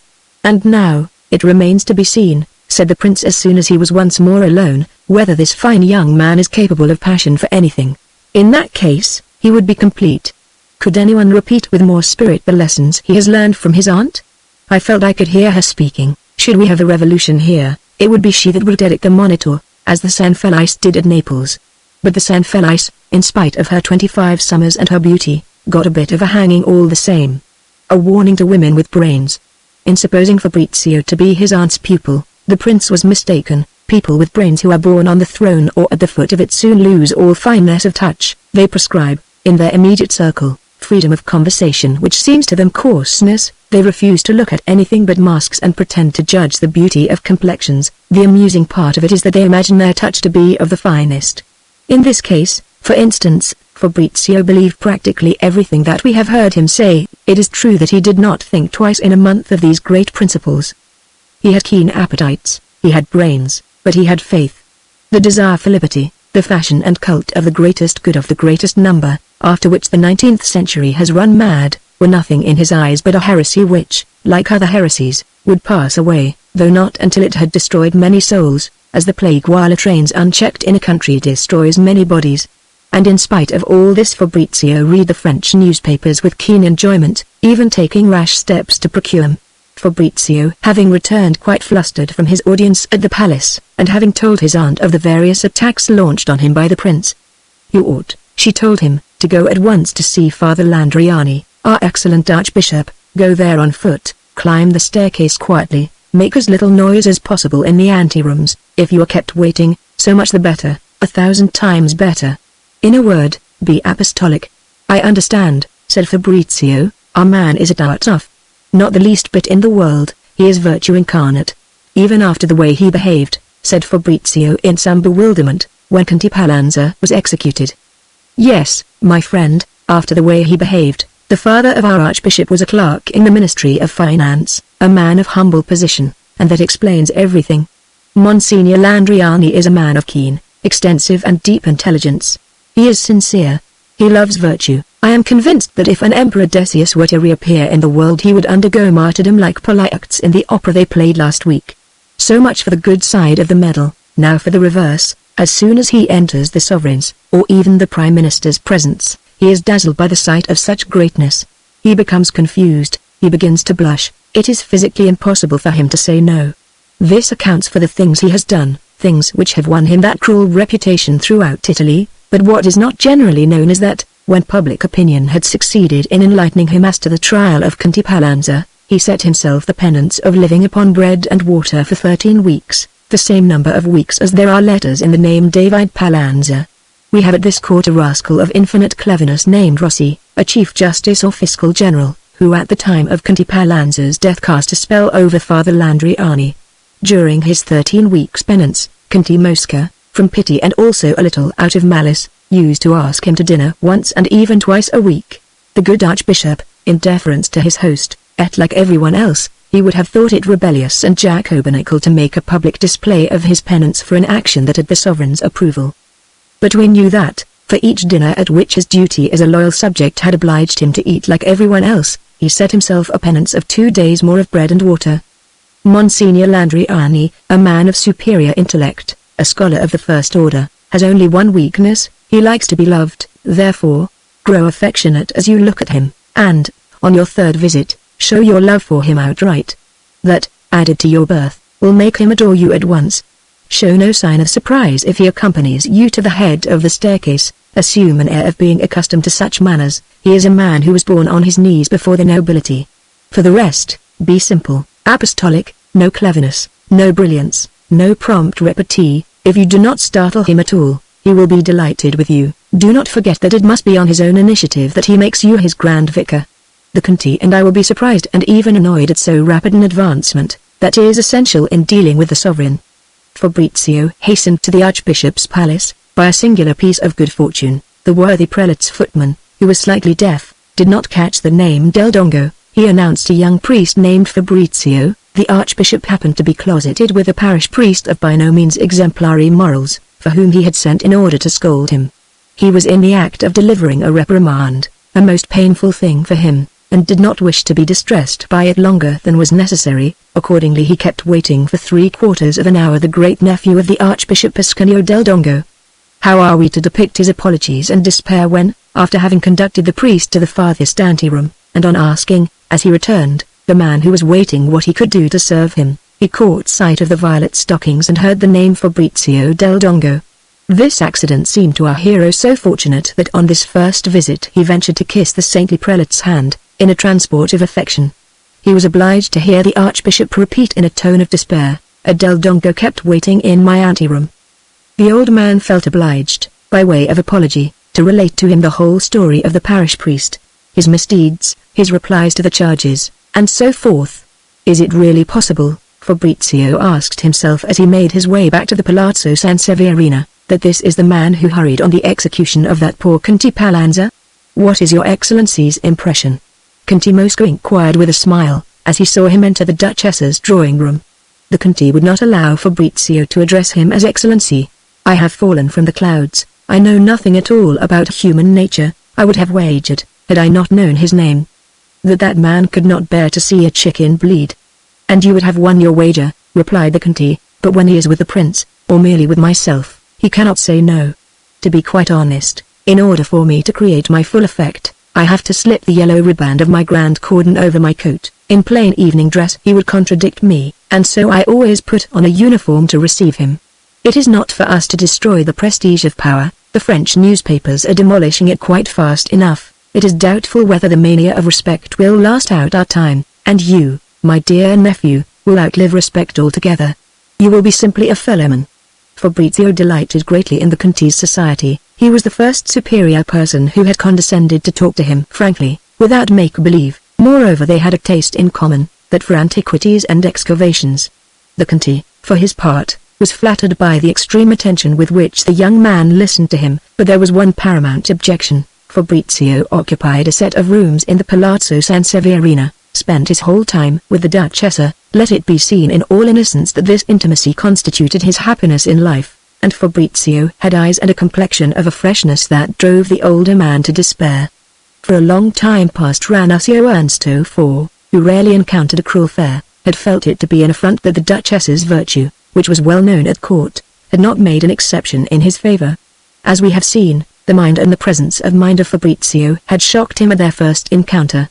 "And now, it remains to be seen," said the prince as soon as he was once more alone, "whether this fine young man is capable of passion for anything. In that case, he would be complete. Could anyone repeat with more spirit the lessons he has learned from his aunt? I felt I could hear her speaking. Should we have a revolution here, it would be she that would edit the Monitor, as the Sanfelice did at Naples. But the Sanfelice, in spite of her 25 summers and her beauty, got a bit of a hanging all the same. A warning to women with brains. In supposing Fabrizio to be his aunt's pupil, the prince was mistaken. People with brains who are born on the throne or at the foot of it soon lose all fineness of touch. They prescribe, in their immediate circle, freedom of conversation which seems to them coarseness. They refuse to look at anything but masks and pretend to judge the beauty of complexions. The amusing part of it is that they imagine their touch to be of the finest. In this case, for instance, Fabrizio believed practically everything that we have heard him say. It is true that he did not think twice in a month of these great principles. He had keen appetites, he had brains, but he had faith. The desire for liberty, the fashion and cult of the greatest good of the greatest number, after which the 19th century has run mad, were nothing in his eyes but a heresy which, like other heresies, would pass away, though not until it had destroyed many souls, as the plague while it reigns unchecked in a country destroys many bodies. And in spite of all this Fabrizio read the French newspapers with keen enjoyment, even taking rash steps to procure them. Fabrizio, having returned quite flustered from his audience at the palace, and having told his aunt of the various attacks launched on him by the prince. "You ought," she told him, "to go at once to see Father Landriani, our excellent archbishop. Go there on foot, climb the staircase quietly, make as little noise as possible in the anterooms. If you are kept waiting, so much the better, 1,000 times better. In a word, be apostolic." "I understand," said Fabrizio. "Our man is a tough. Not the least bit in the world, he is virtue incarnate." "Even after the way he behaved," said Fabrizio in some bewilderment, "when Conte Palanza was executed." "Yes, my friend, after the way he behaved. The father of our archbishop was a clerk in the Ministry of Finance, a man of humble position, and that explains everything. Monsignor Landriani is a man of keen, extensive and deep intelligence. He is sincere. He loves virtue. I am convinced that if an Emperor Decius were to reappear in the world he would undergo martyrdom like Polyactes in the opera they played last week. So much for the good side of the medal. Now for the reverse. As soon as he enters the sovereign's, or even the Prime Minister's presence, he is dazzled by the sight of such greatness. He becomes confused, he begins to blush, it is physically impossible for him to say no. This accounts for the things he has done, things which have won him that cruel reputation throughout Italy, but what is not generally known is that, when public opinion had succeeded in enlightening him as to the trial of Conte Palanza, he set himself the penance of living upon bread and water for 13 weeks, the same number of weeks as there are letters in the name David Palanza. We have at this court a rascal of infinite cleverness named Rossi, a chief justice or fiscal general, who at the time of Conte Palanza's death cast a spell over Father Landriani. During his 13 weeks penance, Conte Mosca, from pity and also a little out of malice, used to ask him to dinner once and even twice a week. The good archbishop, in deference to his host, ate like everyone else. He would have thought it rebellious and Jacobinical to make a public display of his penance for an action that had the sovereign's approval. But we knew that, for each dinner at which his duty as a loyal subject had obliged him to eat like everyone else, he set himself a penance of 2 days more of bread and water. Monsignor Landriani, a man of superior intellect, a scholar of the first order, has only one weakness: he likes to be loved. Therefore, grow affectionate as you look at him, and, on your 3rd visit, show your love for him outright. That, added to your birth, will make him adore you at once. Show no sign of surprise if he accompanies you to the head of the staircase. Assume an air of being accustomed to such manners. He is a man who was born on his knees before the nobility. For the rest, be simple, apostolic, no cleverness, no brilliance, no prompt repartee. If you do not startle him at all, he will be delighted with you. Do not forget that it must be on his own initiative that he makes you his grand vicar. The Conte and I will be surprised and even annoyed at so rapid an advancement. That is essential in dealing with the sovereign. Fabrizio hastened to the archbishop's palace. By a singular piece of good fortune, the worthy prelate's footman, who was slightly deaf, did not catch the name Del Dongo. He announced a young priest named Fabrizio. The archbishop happened to be closeted with a parish priest of by no means exemplary morals, for whom he had sent in order to scold him. He was in the act of delivering a reprimand, a most painful thing for him, and did not wish to be distressed by it longer than was necessary. Accordingly he kept waiting for 3/4 of an hour the great nephew of the Archbishop Ascanio del Dongo. How are we to depict his apologies and despair when, after having conducted the priest to the farthest anteroom, and on asking, as he returned, the man who was waiting what he could do to serve him, he caught sight of the violet stockings and heard the name Fabrizio del Dongo. This accident seemed to our hero so fortunate that on this first visit he ventured to kiss the saintly prelate's hand, in a transport of affection. He was obliged to hear the archbishop repeat in a tone of despair, "Del Dongo kept waiting in my anteroom." The old man felt obliged, by way of apology, to relate to him the whole story of the parish priest, his misdeeds, his replies to the charges, and so forth. "Is it really possible?" Fabrizio asked himself as he made his way back to the Palazzo Sanseverina. that this is the man who hurried on the execution of that poor Conte Pallanza? What is your Excellency's impression? Conte Mosca inquired with a smile, as he saw him enter the Duchess's drawing room. The Conte would not allow Fabrizio to address him as Excellency. I have fallen from the clouds, I know nothing at all about human nature. I would have wagered, had I not known his name, that man could not bear to see a chicken bleed. And you would have won your wager, replied the Conte, but when he is with the prince, or merely with myself, he cannot say no. To be quite honest, in order for me to create my full effect, I have to slip the yellow riband of my grand cordon over my coat. In plain evening dress he would contradict me, and so I always put on a uniform to receive him. It is not for us to destroy the prestige of power, the French newspapers are demolishing it quite fast enough. It is doubtful whether the mania of respect will last out our time, and you, my dear nephew, will outlive respect altogether. You will be simply a fellowman. Fabrizio delighted greatly in the Conte's society. He was the first superior person who had condescended to talk to him frankly, without make-believe. Moreover, they had a taste in common, that for antiquities and excavations. The Conte, for his part, was flattered by the extreme attention with which the young man listened to him, but there was one paramount objection. Fabrizio occupied a set of rooms in the Palazzo San Severino, spent his whole time with the Duchessa. Let it be seen in all innocence that this intimacy constituted his happiness in life, and Fabrizio had eyes and a complexion of a freshness that drove the older man to despair. For a long time past Ranuncio Ernsto IV, who rarely encountered a cruel fare, had felt it to be an affront that the Duchess's virtue, which was well known at court, had not made an exception in his favor. As we have seen, the mind and the presence of mind of Fabrizio had shocked him at their first encounter.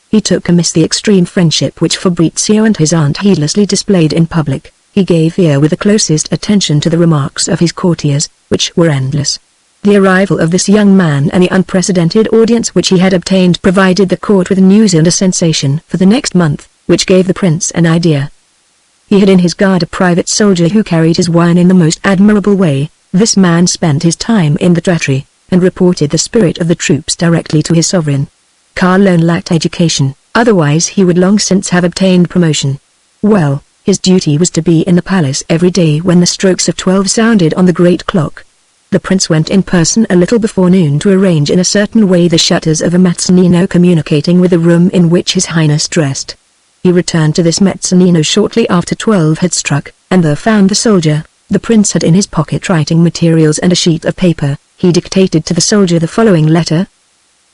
He took amiss the extreme friendship which Fabrizio and his aunt heedlessly displayed in public. He gave ear with the closest attention to the remarks of his courtiers, which were endless. The arrival of this young man and the unprecedented audience which he had obtained provided the court with news and a sensation for the next month, which gave the prince an idea. He had in his guard a private soldier who carried his wine in the most admirable way. This man spent his time in the trattoria, and reported the spirit of the troops directly to his sovereign. Carlone lacked education, otherwise he would long since have obtained promotion. Well, his duty was to be in the palace every day when the strokes of 12 sounded on the great clock. The prince went in person a little before noon to arrange in a certain way the shutters of a mezzanino communicating with the room in which his highness dressed. He returned to this mezzanino shortly after 12 had struck, and there found the soldier. The prince had in his pocket writing materials and a sheet of paper. He dictated to the soldier the following letter.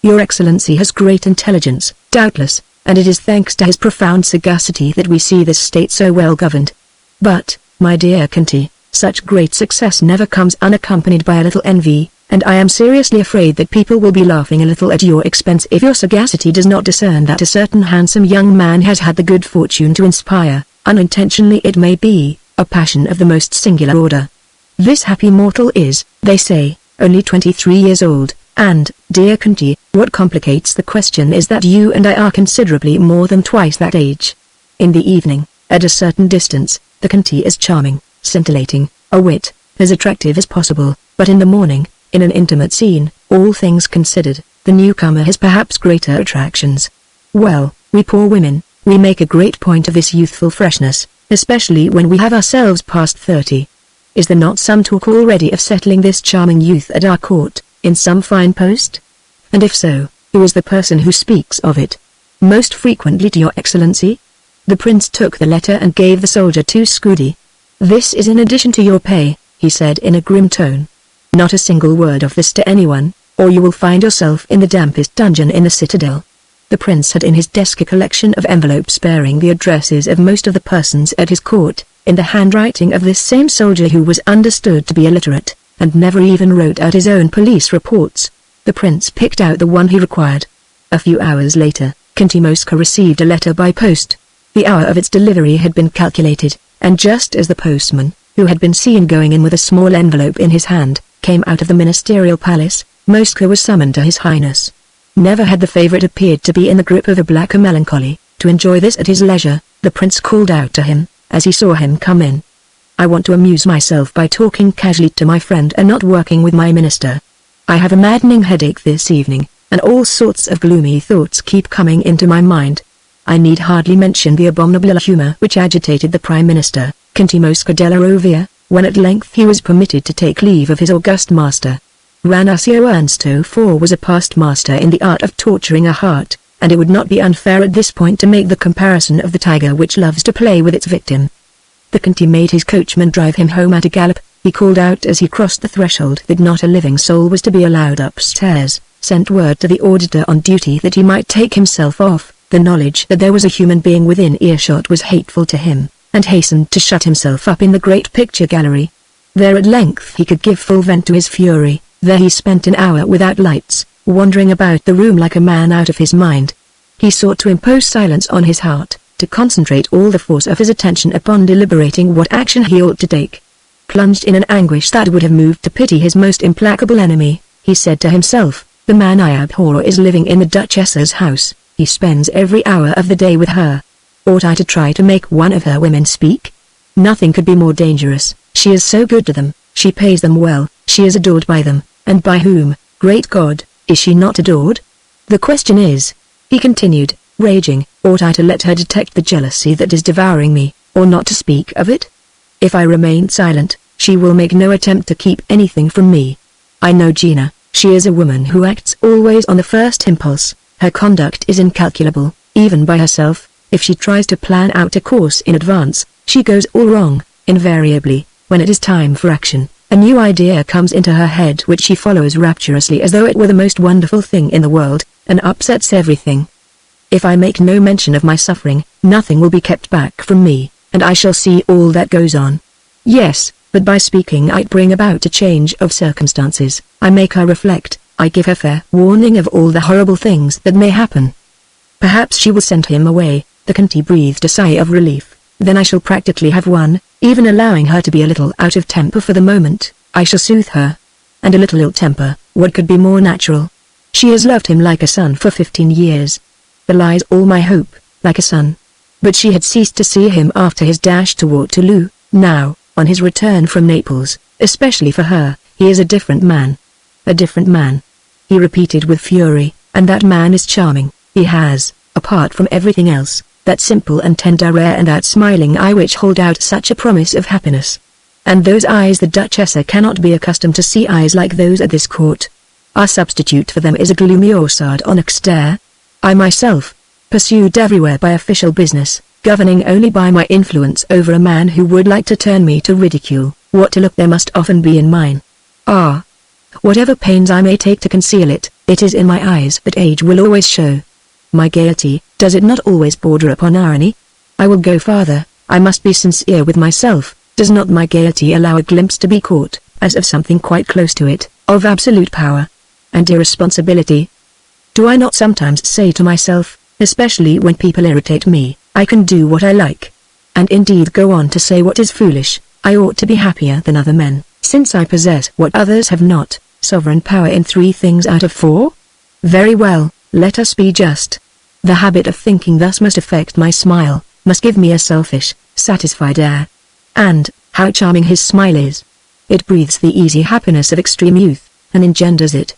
Your Excellency has great intelligence, doubtless, and it is thanks to his profound sagacity that we see this state so well governed. But, my dear Conte, such great success never comes unaccompanied by a little envy, and I am seriously afraid that people will be laughing a little at your expense if your sagacity does not discern that a certain handsome young man has had the good fortune to inspire, unintentionally it may be, a passion of the most singular order. This happy mortal is, they say, only 23 years old, and, dear Conte, what complicates the question is that you and I are considerably more than twice that age. In the evening, at a certain distance, the Conte is charming, scintillating, a wit, as attractive as possible, but in the morning, in an intimate scene, all things considered, the newcomer has perhaps greater attractions. Well, we poor women, we make a great point of this youthful freshness, especially when we have ourselves passed 30. Is there not some talk already of settling this charming youth at our court, in some fine post? And if so, who is the person who speaks of it? Most frequently to your Excellency? The prince took the letter and gave the soldier 2 scudi. This is in addition to your pay, he said in a grim tone. Not a single word of this to anyone, or you will find yourself in the dampest dungeon in the citadel. The prince had in his desk a collection of envelopes bearing the addresses of most of the persons at his court, in the handwriting of this same soldier who was understood to be illiterate, and never even wrote out his own police reports. The prince picked out the one he required. A few hours later, Conte Mosca received a letter by post. The hour of its delivery had been calculated, and just as the postman, who had been seen going in with a small envelope in his hand, came out of the ministerial palace, Mosca was summoned to his highness. Never had the favorite appeared to be in the grip of a blacker melancholy. To enjoy this at his leisure, the prince called out to him, as he saw him come in. I want to amuse myself by talking casually to my friend and not working with my minister. I have a maddening headache this evening, and all sorts of gloomy thoughts keep coming into my mind. I need hardly mention the abominable humor which agitated the Prime Minister, Conte Mosca della Rovere, when at length he was permitted to take leave of his august master. Ranuncio Ernsto IV was a past master in the art of torturing a heart, and it would not be unfair at this point to make the comparison of the tiger which loves to play with its victim. The Conti made his coachman drive him home at a gallop. He called out as he crossed the threshold that not a living soul was to be allowed upstairs, sent word to the auditor on duty that he might take himself off. The knowledge that there was a human being within earshot was hateful to him, and hastened to shut himself up in the great picture gallery. There at length he could give full vent to his fury. There he spent an hour without lights, wandering about the room like a man out of his mind. He sought to impose silence on his heart, to concentrate all the force of his attention upon deliberating what action he ought to take. Plunged in an anguish that would have moved to pity his most implacable enemy, he said to himself, "The man I abhor is living in the Duchess's house. He spends every hour of the day with her. Ought I to try to make one of her women speak? Nothing could be more dangerous. She is so good to them, she pays them well, she is adored by them, and by whom, great God, is she not adored? The question is," he continued, raging, "ought I to let her detect the jealousy that is devouring me, or not to speak of it? If I remain silent, she will make no attempt to keep anything from me. I know Gina, she is a woman who acts always on the first impulse. Her conduct is incalculable, even by herself. If she tries to plan out a course in advance, she goes all wrong. Invariably, when it is time for action, a new idea comes into her head which she follows rapturously as though it were the most wonderful thing in the world, and upsets everything. If I make no mention of my suffering, nothing will be kept back from me, and I shall see all that goes on. Yes, but by speaking I bring about a change of circumstances. I make her reflect, I give her fair warning of all the horrible things that may happen. Perhaps she will send him away." The Conti breathed a sigh of relief. "Then I shall practically have won, even allowing her to be a little out of temper for the moment. I shall soothe her. And a little ill-temper, what could be more natural? She has loved him like a son for 15 years. There lies all my hope, like a son." But she had ceased to see him after his dash to Waterloo. Now, on his return from Naples, especially for her, he is a different man. "A different man," he repeated with fury, "and that man is charming. He has, apart from everything else, that simple and tender air and that smiling eye which hold out such a promise of happiness. And those eyes the Duchessa cannot be accustomed to see eyes like those at this court. Our substitute for them is a gloomy or sardonic stare. I myself, pursued everywhere by official business, governing only by my influence over a man who would like to turn me to ridicule, what a look there must often be in mine. Ah! Whatever pains I may take to conceal it, it is in my eyes that age will always show. My gaiety, does it not always border upon irony? I will go farther, I must be sincere with myself. Does not my gaiety allow a glimpse to be caught, as of something quite close to it, of absolute power and irresponsibility? Do I not sometimes say to myself, especially when people irritate me, I can do what I like? And indeed go on to say what is foolish, I ought to be happier than other men, since I possess what others have not, sovereign power in 3 things out of 4? Very well, let us be just. The habit of thinking thus must affect my smile, must give me a selfish, satisfied air. And, how charming his smile is! It breathes the easy happiness of extreme youth, and engenders it.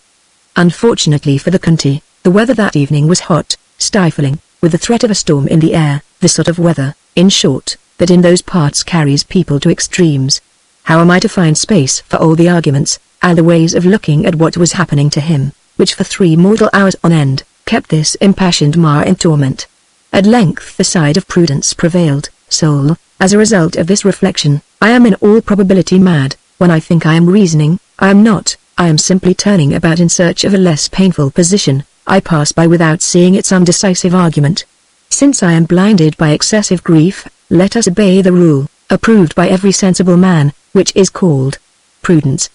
Unfortunately for the Conti, the weather that evening was hot, stifling, with the threat of a storm in the air, the sort of weather, in short, that in those parts carries people to extremes. How am I to find space for all the arguments, all the ways of looking at what was happening to him, which for 3 mortal hours on end, kept this impassioned mar in torment? At length the side of prudence prevailed. Soul, as a result of this reflection, I am in all probability mad. When I think I am reasoning, I am not, I am simply turning about in search of a less painful position. I pass by without seeing it some decisive argument. Since I am blinded by excessive grief, let us obey the rule, approved by every sensible man, which is called prudence.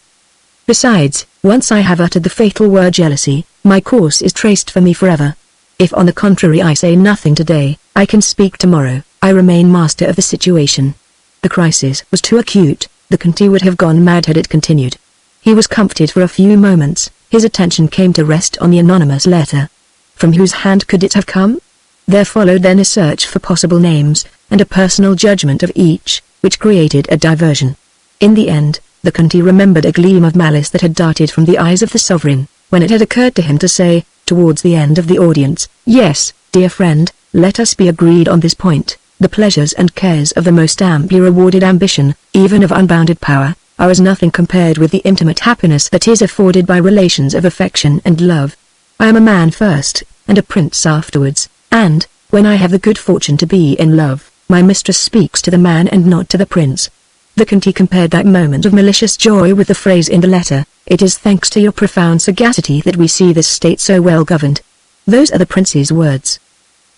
Besides, once I have uttered the fatal word jealousy, my course is traced for me forever. If on the contrary I say nothing today, I can speak tomorrow. I remain master of the situation. The crisis was too acute. The Conti would have gone mad had it continued. He was comforted for a few moments. His attention came to rest on the anonymous letter. From whose hand could it have come? There followed then a search for possible names, and a personal judgment of each, which created a diversion. In the end, the Conti remembered a gleam of malice that had darted from the eyes of the sovereign, when it had occurred to him to say, towards the end of the audience, "Yes, dear friend, let us be agreed on this point. The pleasures and cares of the most amply rewarded ambition, even of unbounded power, are as nothing compared with the intimate happiness that is afforded by relations of affection and love. I am a man first, and a prince afterwards, and, when I have the good fortune to be in love, my mistress speaks to the man and not to the prince. The Conti compared that moment of malicious joy with the phrase in the letter, "It is thanks to your profound sagacity that we see this state so well governed." Those are the prince's words.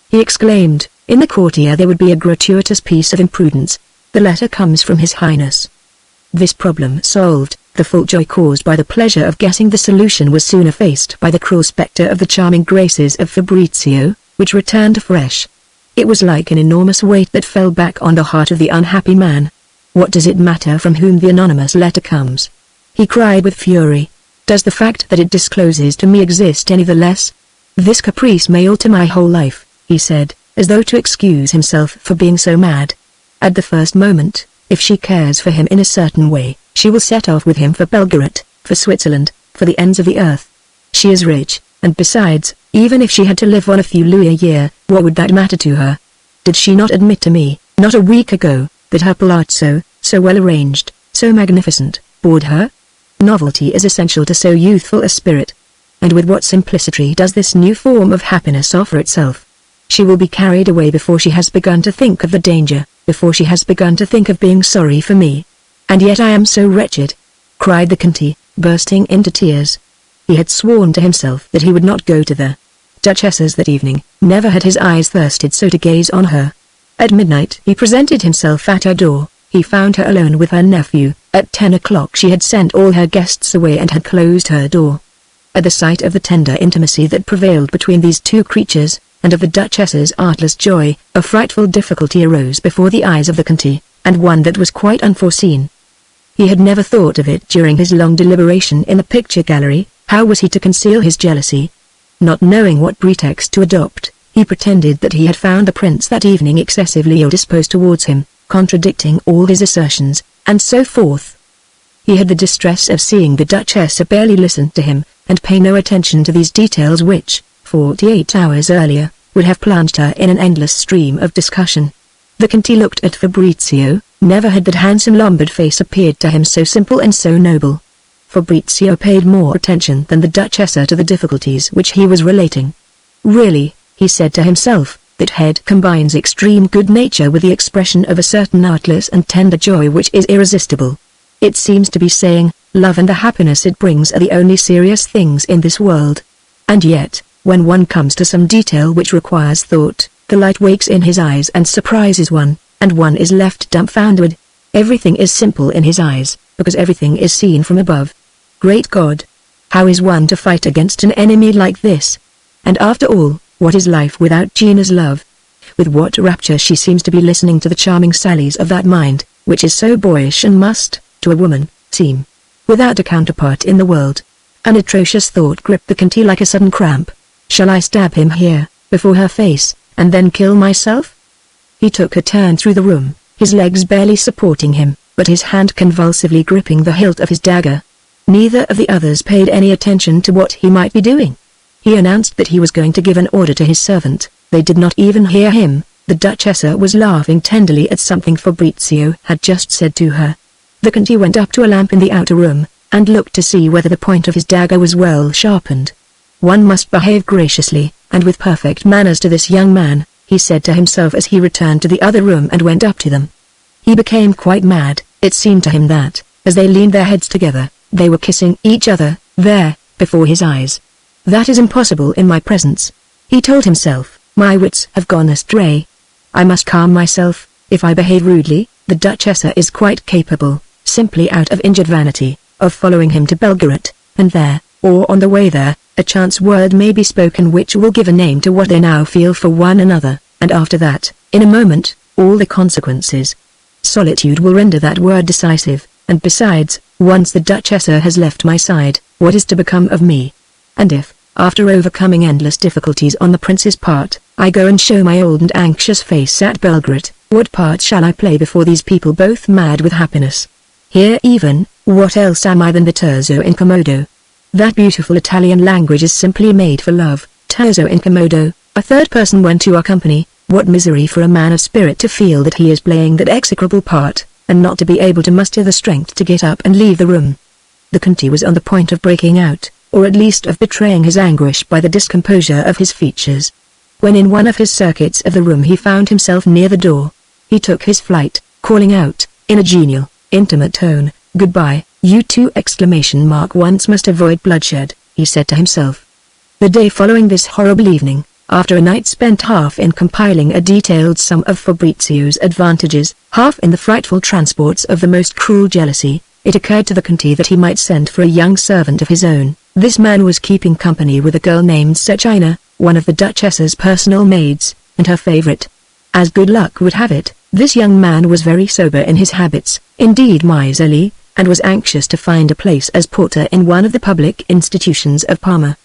He exclaimed, in the courtier there would be a gratuitous piece of imprudence. The letter comes from His Highness. This problem solved, the full joy caused by the pleasure of guessing the solution was soon effaced by the cruel spectre of the charming graces of Fabrizio, which returned afresh. It was like an enormous weight that fell back on the heart of the unhappy man. "What does it matter from whom the anonymous letter comes?" he cried with fury. "Does the fact that it discloses to me exist any the less? This caprice may alter my whole life," he said, as though to excuse himself for being so mad. "At the first moment, if she cares for him in a certain way, she will set off with him for Belgrade, for Switzerland, for the ends of the earth. She is rich, and besides, even if she had to live on a few louis a year, what would that matter to her? Did she not admit to me, not a week ago, that her palazzo, so well arranged, so magnificent, bored her? Novelty is essential to so youthful a spirit. And with what simplicity does this new form of happiness offer itself? She will be carried away before she has begun to think of the danger, before she has begun to think of being sorry for me. And yet I am so wretched," cried the Conti, bursting into tears. He had sworn to himself that he would not go to the Duchess's that evening. Never had his eyes thirsted so to gaze on her. At midnight he presented himself at her door. He found her alone with her nephew. At 10 o'clock she had sent all her guests away and had closed her door. At the sight of the tender intimacy that prevailed between these two creatures, and of the Duchess's artless joy, a frightful difficulty arose before the eyes of the Conti, and one that was quite unforeseen. He had never thought of it during his long deliberation in the picture gallery. How was he to conceal his jealousy? Not knowing what pretext to adopt, he pretended that he had found the prince that evening excessively ill-disposed towards him, contradicting all his assertions, and so forth. He had the distress of seeing the Duchess barely listen to him, and pay no attention to these details which, 48 hours earlier, would have plunged her in an endless stream of discussion. The Conti looked at Fabrizio. Never had that handsome Lombard face appeared to him so simple and so noble. Fabrizio paid more attention than the Duchess to the difficulties which he was relating. "Really," he said to himself, "that head combines extreme good nature with the expression of a certain artless and tender joy which is irresistible. It seems to be saying, love and the happiness it brings are the only serious things in this world. And yet, when one comes to some detail which requires thought, the light wakes in his eyes and surprises one, and one is left dumbfounded. Everything is simple in his eyes, because everything is seen from above. Great God! How is one to fight against an enemy like this? And after all, what is life without Gina's love? With what rapture she seems to be listening to the charming sallies of that mind, which is so boyish and must, to a woman, seem without a counterpart in the world." An atrocious thought gripped the Conti like a sudden cramp. "Shall I stab him here, before her face, and then kill myself?" He took a turn through the room, his legs barely supporting him, but his hand convulsively gripping the hilt of his dagger. Neither of the others paid any attention to what he might be doing. He announced that he was going to give an order to his servant. They did not even hear him. The Duchess was laughing tenderly at something Fabrizio had just said to her. The Conti went up to a lamp in the outer room, and looked to see whether the point of his dagger was well sharpened. "One must behave graciously, and with perfect manners to this young man," he said to himself as he returned to the other room and went up to them. He became quite mad. It seemed to him that, as they leaned their heads together, they were kissing each other, there, before his eyes. "That is impossible in my presence," he told himself. "My wits have gone astray. I must calm myself. If I behave rudely, the Duchess is quite capable, simply out of injured vanity, of following him to Belgrade, and there, or on the way there, a chance word may be spoken which will give a name to what they now feel for one another, and after that, in a moment, all the consequences. Solitude will render that word decisive, and besides, once the Duchess has left my side, what is to become of me? And if, after overcoming endless difficulties on the prince's part, I go and show my old and anxious face at Belgrade, what part shall I play before these people both mad with happiness? Here even, what else am I than the terzo incommodo? That beautiful Italian language is simply made for love, terzo incommodo. A third person went to our company, What misery for a man of spirit to feel that he is playing that execrable part, and not to be able to muster the strength to get up and leave the room. The Conti was on the point of breaking out, or at least of betraying his anguish by the discomposure of his features, when in one of his circuits of the room he found himself near the door. He took his flight, calling out, in a genial, intimate tone, "Goodbye, you two!" Once must avoid bloodshed, he said to himself. The day following this horrible evening, after a night spent half in compiling a detailed sum of Fabrizio's advantages, half in the frightful transports of the most cruel jealousy, it occurred to the Conti that he might send for a young servant of his own. This man was keeping company with a girl named Cecina, one of the Duchess's personal maids, and her favorite. As good luck would have it, this young man was very sober in his habits, indeed miserly, and was anxious to find a place as porter in one of the public institutions of Parma.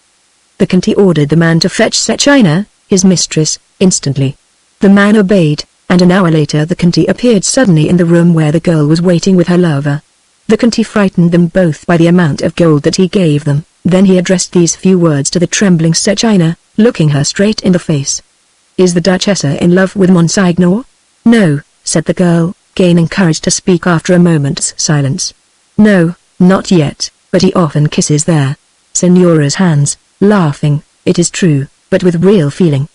The Conti ordered the man to fetch Cecina, his mistress, instantly. The man obeyed, and an hour later the Conti appeared suddenly in the room where the girl was waiting with her lover. The Conti frightened them both by the amount of gold that he gave them. Then he addressed these few words to the trembling Cecina, looking her straight in the face. "Is the Duchessa in love with Monsignor?" "No," said the girl, gaining courage to speak after a moment's silence. "No, not yet, but he often kisses their Signora's hands, laughing, it is true, but with real feeling."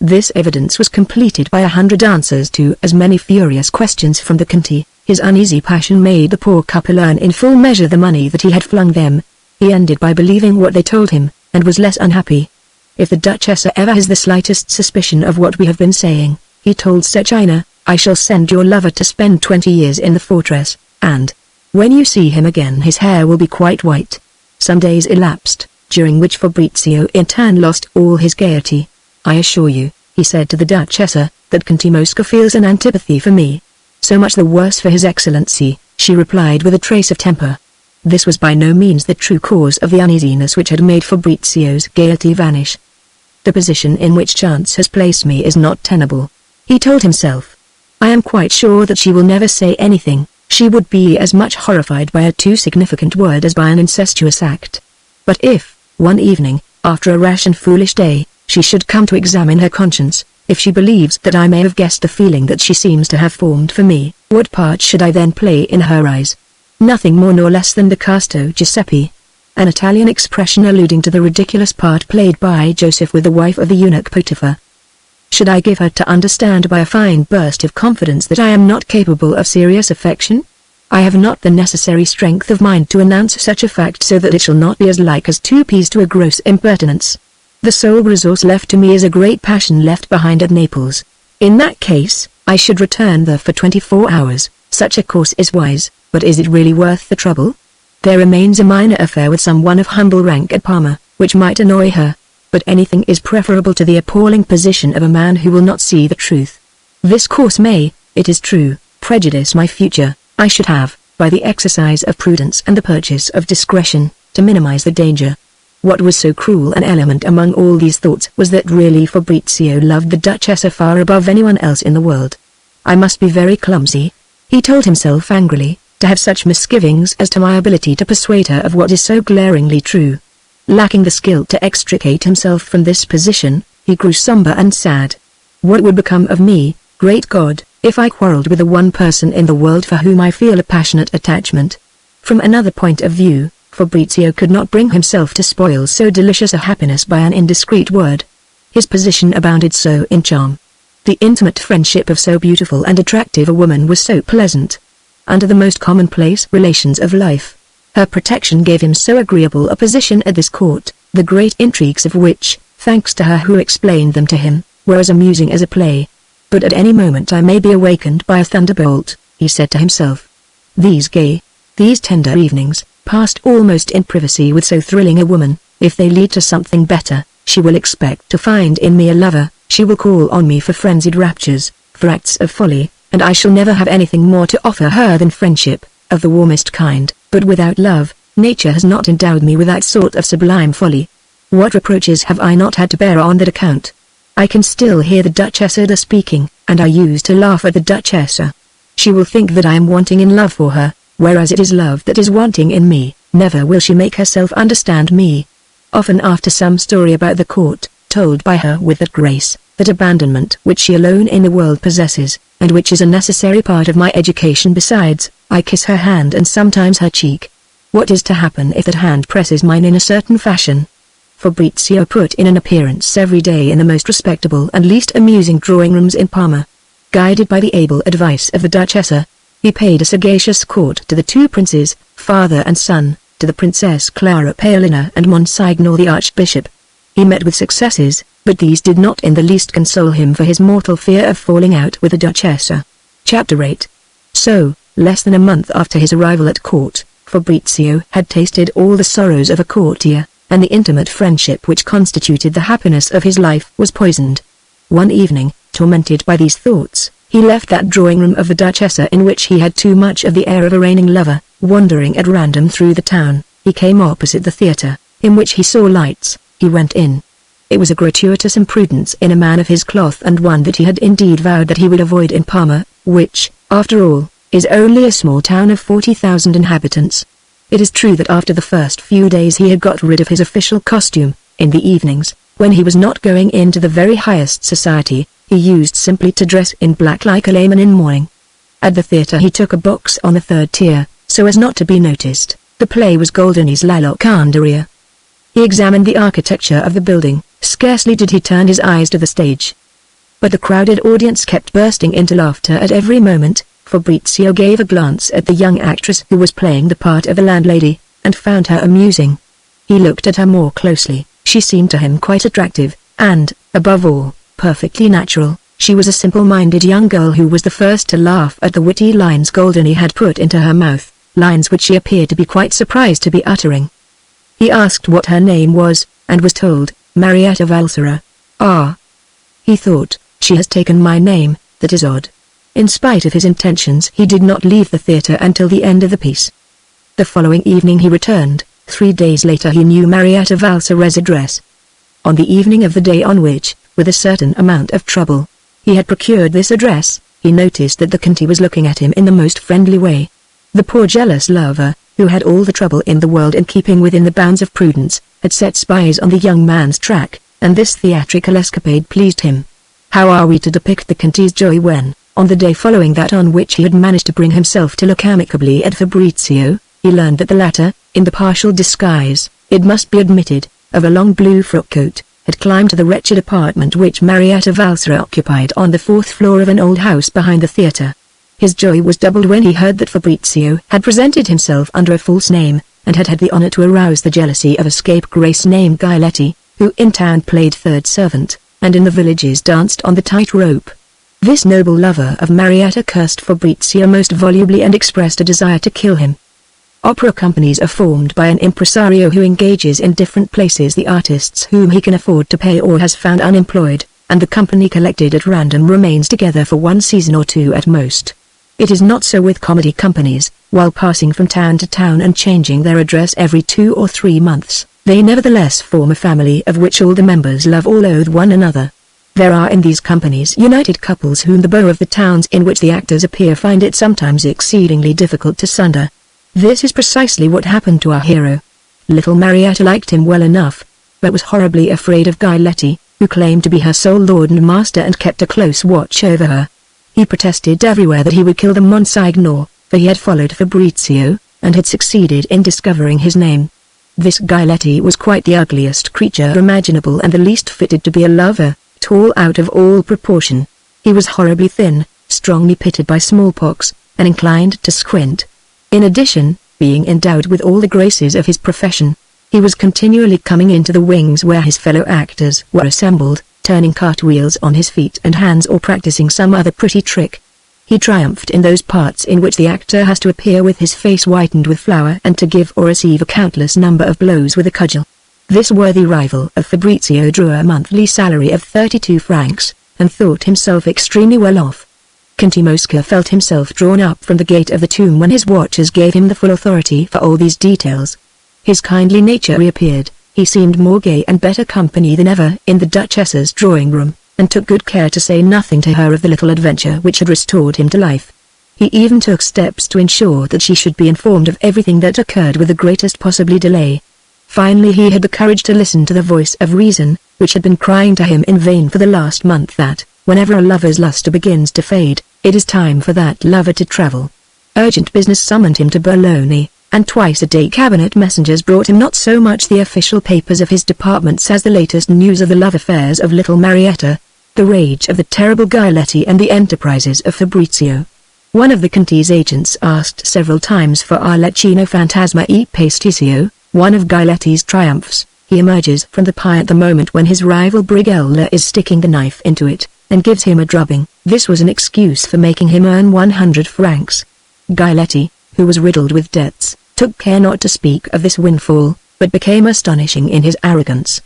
This evidence was completed by 100 answers to as many furious questions from the Conti. His uneasy passion made the poor couple earn in full measure the money that he had flung them. He ended by believing what they told him, and was less unhappy. "If the Duchessa ever has the slightest suspicion of what we have been saying," he told Cecina, "I shall send your lover to spend 20 years in the fortress, and when you see him again his hair will be quite white." Some days elapsed, during which Fabrizio in turn lost all his gaiety. "I assure you," he said to the Duchessa, "that Conti Mosca feels an antipathy for me." "So much the worse for his excellency," she replied with a trace of temper. This was by no means the true cause of the uneasiness which had made Fabrizio's gaiety vanish. "The position in which chance has placed me is not tenable," he told himself. "I am quite sure that she will never say anything. She would be as much horrified by a too significant word as by an incestuous act. But if, one evening, after a rash and foolish day, she should come to examine her conscience, if she believes that I may have guessed the feeling that she seems to have formed for me, what part should I then play in her eyes? Nothing more nor less than the Casto Giuseppe," an Italian expression alluding to the ridiculous part played by Joseph with the wife of the eunuch Potiphar. "Should I give her to understand by a fine burst of confidence that I am not capable of serious affection? I have not the necessary strength of mind to announce such a fact so that it shall not be as like as two peas to a gross impertinence. The sole resource left to me is a great passion left behind at Naples. In that case, I should return there for 24 hours. Such a course is wise, but is it really worth the trouble? There remains a minor affair with someone of humble rank at Parma, which might annoy her, but anything is preferable to the appalling position of a man who will not see the truth. This course may, it is true, prejudice my future. I should have, by the exercise of prudence and the purchase of discretion, to minimize the danger." What was so cruel an element among all these thoughts was that really Fabrizio loved the Duchessa far above anyone else in the world. "I must be very clumsy," he told himself angrily, "to have such misgivings as to my ability to persuade her of what is so glaringly true." Lacking the skill to extricate himself from this position, he grew somber and sad. What would become of me, great God, if I quarreled with the one person in the world for whom I feel a passionate attachment? From another point of view, Fabrizio could not bring himself to spoil so delicious a happiness by an indiscreet word. His position abounded so in charm. The intimate friendship of so beautiful and attractive a woman was so pleasant. Under the most commonplace relations of life, her protection gave him so agreeable a position at this court, the great intrigues of which, thanks to her who explained them to him, were as amusing as a play. "But at any moment I may be awakened by a thunderbolt," he said to himself. These gay, these tender evenings, passed almost in privacy with so thrilling a woman, if they lead to something better, she will expect to find in me a lover, she will call on me for frenzied raptures, for acts of folly, and I shall never have anything more to offer her than friendship, of the warmest kind. But without love, nature has not endowed me with that sort of sublime folly. What reproaches have I not had to bear on that account? I can still hear the Duchessa speaking, and I used to laugh at the Duchessa. She will think that I am wanting in love for her, whereas it is love that is wanting in me. Never will she make herself understand me. Often after some story about the court, told by her with that grace, that abandonment which she alone in the world possesses, and which is a necessary part of my education. Besides, I kiss her hand and sometimes her cheek. What is to happen if that hand presses mine in a certain fashion? Fabrizio put in an appearance every day in the most respectable and least amusing drawing-rooms in Parma. Guided by the able advice of the Duchessa, he paid a sagacious court to the two princes, father and son, to the Princess Clara Paolina and Monsignor the Archbishop. He met with successes, but these did not in the least console him for his mortal fear of falling out with the Duchessa. Chapter 8. So, less than a month after his arrival at court, Fabrizio had tasted all the sorrows of a courtier, and the intimate friendship which constituted the happiness of his life was poisoned. One evening, tormented by these thoughts, he left that drawing-room of the Duchessa in which he had too much of the air of a reigning lover. Wandering at random through the town, he came opposite the theatre, in which he saw lights. He went in. It was a gratuitous imprudence in a man of his cloth, and one that he had indeed vowed that he would avoid in Parma, which, after all, is only a small town of 40,000 inhabitants. It is true that after the first few days he had got rid of his official costume. In the evenings, when he was not going into the very highest society, he used simply to dress in black like a layman in mourning. At the theatre he took a box on the third tier, so as not to be noticed. The play was Goldoni's La Locanderia. He examined the architecture of the building. Scarcely did he turn his eyes to the stage, but the crowded audience kept bursting into laughter at every moment. Fabrizio gave a glance at the young actress who was playing the part of the landlady, and found her amusing. He looked at her more closely. She seemed to him quite attractive, and, above all, perfectly natural. She was a simple-minded young girl who was the first to laugh at the witty lines Goldoni had put into her mouth, lines which she appeared to be quite surprised to be uttering. He asked what her name was, and was told, Marietta Valsera. Ah, he thought, she has taken my name, that is odd. In spite of his intentions he did not leave the theatre until the end of the piece. The following evening he returned. 3 days later he knew Marietta Valsera's address. On the evening of the day on which, with a certain amount of trouble, he had procured this address, he noticed that the Conte was looking at him in the most friendly way. The poor jealous lover, who had all the trouble in the world in keeping within the bounds of prudence, had set spies on the young man's track, and this theatrical escapade pleased him. How are we to depict the Conte's joy when, on the day following that on which he had managed to bring himself to look amicably at Fabrizio, he learned that the latter, in the partial disguise, it must be admitted, of a long blue frock coat, had climbed to the wretched apartment which Marietta Valsera occupied on the 4th floor of an old house behind the theatre. His joy was doubled when he heard that Fabrizio had presented himself under a false name, and had had the honor to arouse the jealousy of a scapegrace named Giletti, who in town played third servant, and in the villages danced on the tight-rope. This noble lover of Marietta cursed Fabrizio most volubly and expressed a desire to kill him. Opera companies are formed by an impresario who engages in different places the artists whom he can afford to pay or has found unemployed, and the company collected at random remains together for 1 season or 2 at most. It is not so with comedy companies. While passing from town to town and changing their address every 2 or 3 months, they nevertheless form a family of which all the members love or loathe one another. There are in these companies united couples whom the beaux of the towns in which the actors appear find it sometimes exceedingly difficult to sunder. This is precisely what happened to our hero. Little Marietta liked him well enough, but was horribly afraid of Giletti, who claimed to be her sole lord and master and kept a close watch over her. He protested everywhere that he would kill the Monsignor, for he had followed Fabrizio, and had succeeded in discovering his name. This Giletti was quite the ugliest creature imaginable and the least fitted to be a lover, tall out of all proportion. He was horribly thin, strongly pitted by smallpox, and inclined to squint. In addition, being endowed with all the graces of his profession, he was continually coming into the wings where his fellow actors were assembled, turning cartwheels on his feet and hands or practicing some other pretty trick. He triumphed in those parts in which the actor has to appear with his face whitened with flour and to give or receive a countless number of blows with a cudgel. This worthy rival of Fabrizio drew a monthly salary of 32 francs, and thought himself extremely well off. Conte Mosca felt himself drawn up from the gate of the tomb when his watchers gave him the full authority for all these details. His kindly nature reappeared. He seemed more gay and better company than ever in the Duchessa's drawing-room, and took good care to say nothing to her of the little adventure which had restored him to life. He even took steps to ensure that she should be informed of everything that occurred with the greatest possible delay. Finally he had the courage to listen to the voice of reason, which had been crying to him in vain for the last month, that, whenever a lover's luster begins to fade, it is time for that lover to travel. Urgent business summoned him to Bologna, and twice a day cabinet messengers brought him not so much the official papers of his departments as the latest news of the love affairs of little Marietta, the rage of the terrible Giletti and the enterprises of Fabrizio. One of the Conti's agents asked several times for Arlecchino Fantasma e Pasticcio, one of Giletti's triumphs. He emerges from the pie at the moment when his rival Brigella is sticking the knife into it, and gives him a drubbing. This was an excuse for making him earn 100 francs. Giletti, who was riddled with debts, took care not to speak of this windfall, but became astonishing in his arrogance.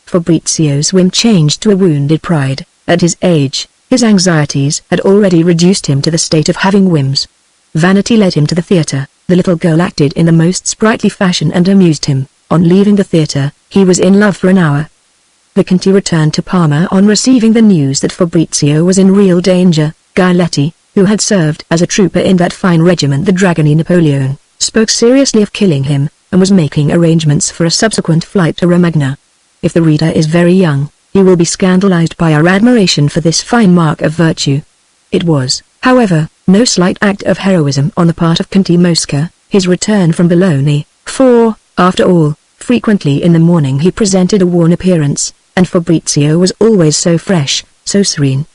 Fabrizio's whim changed to a wounded pride. At his age, his anxieties had already reduced him to the state of having whims. Vanity led him to the theatre. The little girl acted in the most sprightly fashion and amused him. On leaving the theatre, he was in love for an hour. The Conti returned to Parma on receiving the news that Fabrizio was in real danger. Giletti, who had served as a trooper in that fine regiment the Dragoni Napoleon, spoke seriously of killing him, and was making arrangements for a subsequent flight to Romagna. If the reader is very young, he will be scandalized by our admiration for this fine mark of virtue. It was, however, no slight act of heroism on the part of Conti Mosca, his return from Bologna, for, after all, frequently in the morning he presented a worn appearance, and Fabrizio was always so fresh, so serene.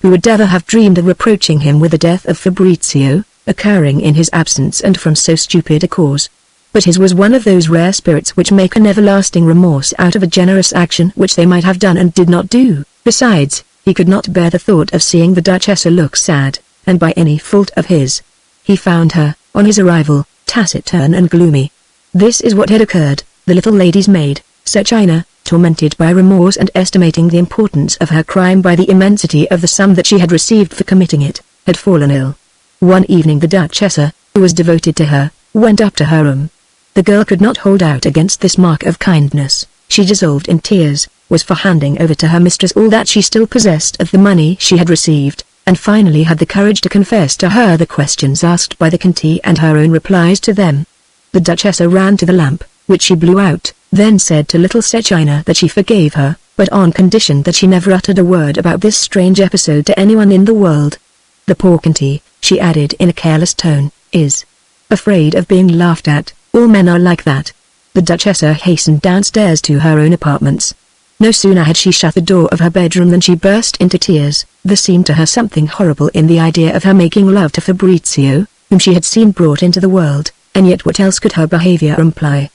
Who would ever have dreamed of reproaching him with the death of Fabrizio, occurring in his absence and from so stupid a cause? But his was one of those rare spirits which make an everlasting remorse out of a generous action which they might have done and did not do. Besides, he could not bear the thought of seeing the Duchessa look sad, and by any fault of his. He found her, on his arrival, taciturn and gloomy. This is what had occurred. The little lady's maid, Cecchina, tormented by remorse and estimating the importance of her crime by the immensity of the sum that she had received for committing it, had fallen ill. One evening the Duchessa, who was devoted to her, went up to her room. The girl could not hold out against this mark of kindness. She dissolved in tears, was for handing over to her mistress all that she still possessed of the money she had received, and finally had the courage to confess to her the questions asked by the Conti and her own replies to them. The Duchessa ran to the lamp, which she blew out, then said to little Cecchina that she forgave her, but on condition that she never uttered a word about this strange episode to anyone in the world. The poor Conti, she added in a careless tone, is afraid of being laughed at. All men are like that. The Duchessa hastened downstairs to her own apartments. No sooner had she shut the door of her bedroom than she burst into tears. There seemed to her something horrible in the idea of her making love to Fabrizio, whom she had seen brought into the world, and yet what else could her behavior imply?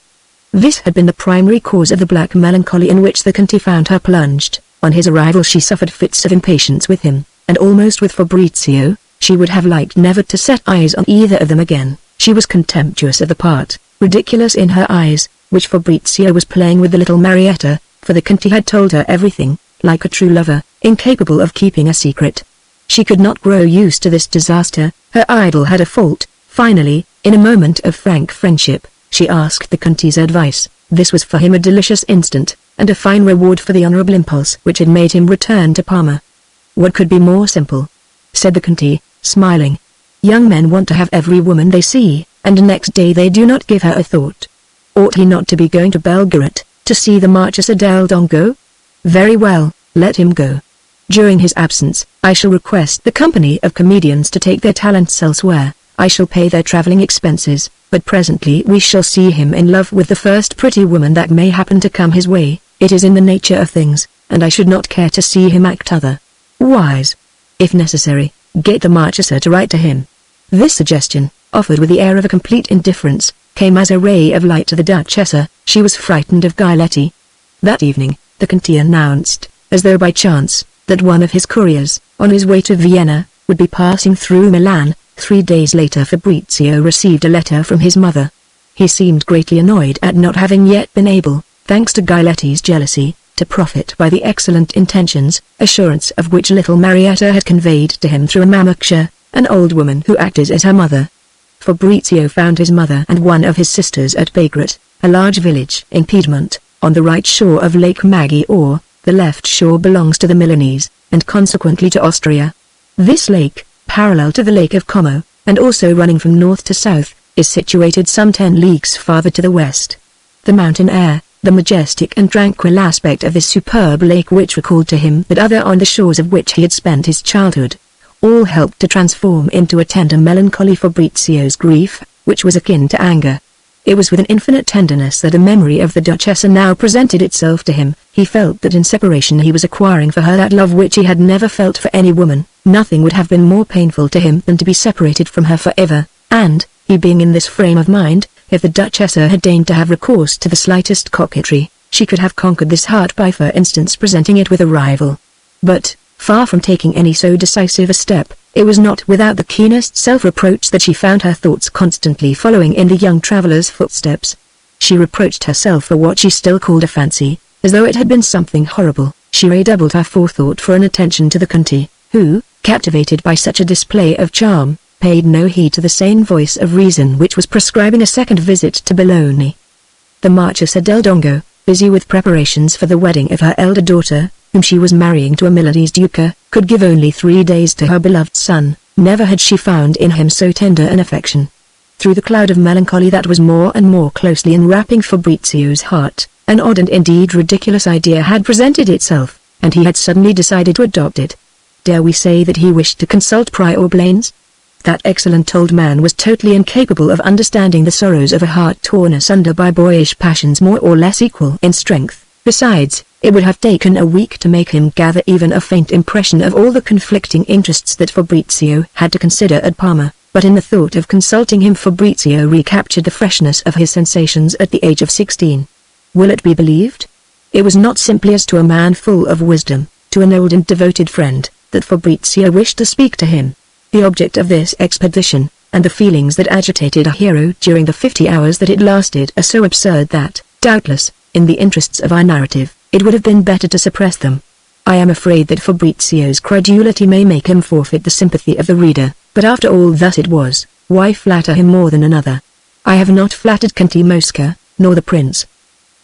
This had been the primary cause of the black melancholy in which the Conti found her plunged. On his arrival she suffered fits of impatience with him, and almost with Fabrizio. She would have liked never to set eyes on either of them again. She was contemptuous of the part, ridiculous in her eyes, which Fabrizio was playing with the little Marietta, for the Conti had told her everything, like a true lover, incapable of keeping a secret. She could not grow used to this disaster. Her idol had a fault. Finally, in a moment of frank friendship, she asked the Conti's advice. This was for him a delicious instant, and a fine reward for the honorable impulse which had made him return to Parma. What could be more simple? Said the Conti, smiling. Young men want to have every woman they see, and next day they do not give her a thought. Ought he not to be going to Belgorod, to see the Marchesa del Dongo? Very well, let him go. During his absence, I shall request the company of comedians to take their talents elsewhere. I shall pay their traveling expenses, but presently we shall see him in love with the first pretty woman that may happen to come his way. It is in the nature of things, and I should not care to see him act otherwise. If necessary, get the Marchesa to write to him. This suggestion, offered with the air of a complete indifference, came as a ray of light to the Duchessa. She was frightened of Giletti. That evening, the Conti announced, as though by chance, that one of his couriers, on his way to Vienna, would be passing through Milan. 3 days later Fabrizio received a letter from his mother. He seemed greatly annoyed at not having yet been able, thanks to Giletti's jealousy, to profit by the excellent intentions, assurance of which little Marietta had conveyed to him through a Mamuksha, an old woman who acted as her mother. Fabrizio found his mother and one of his sisters at Belgorod, a large village in Piedmont, on the right shore of Lake Maggiore. The left shore belongs to the Milanese, and consequently to Austria. This lake, parallel to the Lake of Como, and also running from north to south, is situated some 10 leagues farther to the west. The mountain air, The majestic and tranquil aspect of this superb lake, which recalled to him that other on the shores of which he had spent his childhood, all helped to transform into a tender melancholy Fabrizio's grief, which was akin to anger. It was with an infinite tenderness that the memory of the Duchessa now presented itself to him. He felt that in separation he was acquiring for her that love which he had never felt for any woman. Nothing would have been more painful to him than to be separated from her forever, and, he being in this frame of mind, if the Duchessa had deigned to have recourse to the slightest coquetry, she could have conquered this heart by for instance presenting it with a rival. But, far from taking any so decisive a step, it was not without the keenest self-reproach that she found her thoughts constantly following in the young traveller's footsteps. She reproached herself for what she still called a fancy, as though it had been something horrible. She redoubled her forethought for an attention to the Conti, who, captivated by such a display of charm, paid no heed to the sane voice of reason which was prescribing a second visit to Bologna. The Marchesa del Dongo, busy with preparations for the wedding of her elder daughter, whom she was marrying to a Milanese duca, could give only 3 days to her beloved son. Never had she found in him so tender an affection. Through the cloud of melancholy that was more and more closely enwrapping Fabrizio's heart, an odd and indeed ridiculous idea had presented itself, and he had suddenly decided to adopt it. Dare we say that he wished to consult Prior Blaines? That excellent old man was totally incapable of understanding the sorrows of a heart torn asunder by boyish passions more or less equal in strength. Besides, it would have taken a week to make him gather even a faint impression of all the conflicting interests that Fabrizio had to consider at Parma, but in the thought of consulting him Fabrizio recaptured the freshness of his sensations at the age of 16. Will it be believed? It was not simply as to a man full of wisdom, to an old and devoted friend, that Fabrizio wished to speak to him. The object of this expedition, and the feelings that agitated our hero during the 50 hours that it lasted are so absurd that, doubtless, in the interests of our narrative, it would have been better to suppress them. I am afraid that Fabrizio's credulity may make him forfeit the sympathy of the reader, but after all thus it was, why flatter him more than another? I have not flattered Conti Mosca, nor the prince.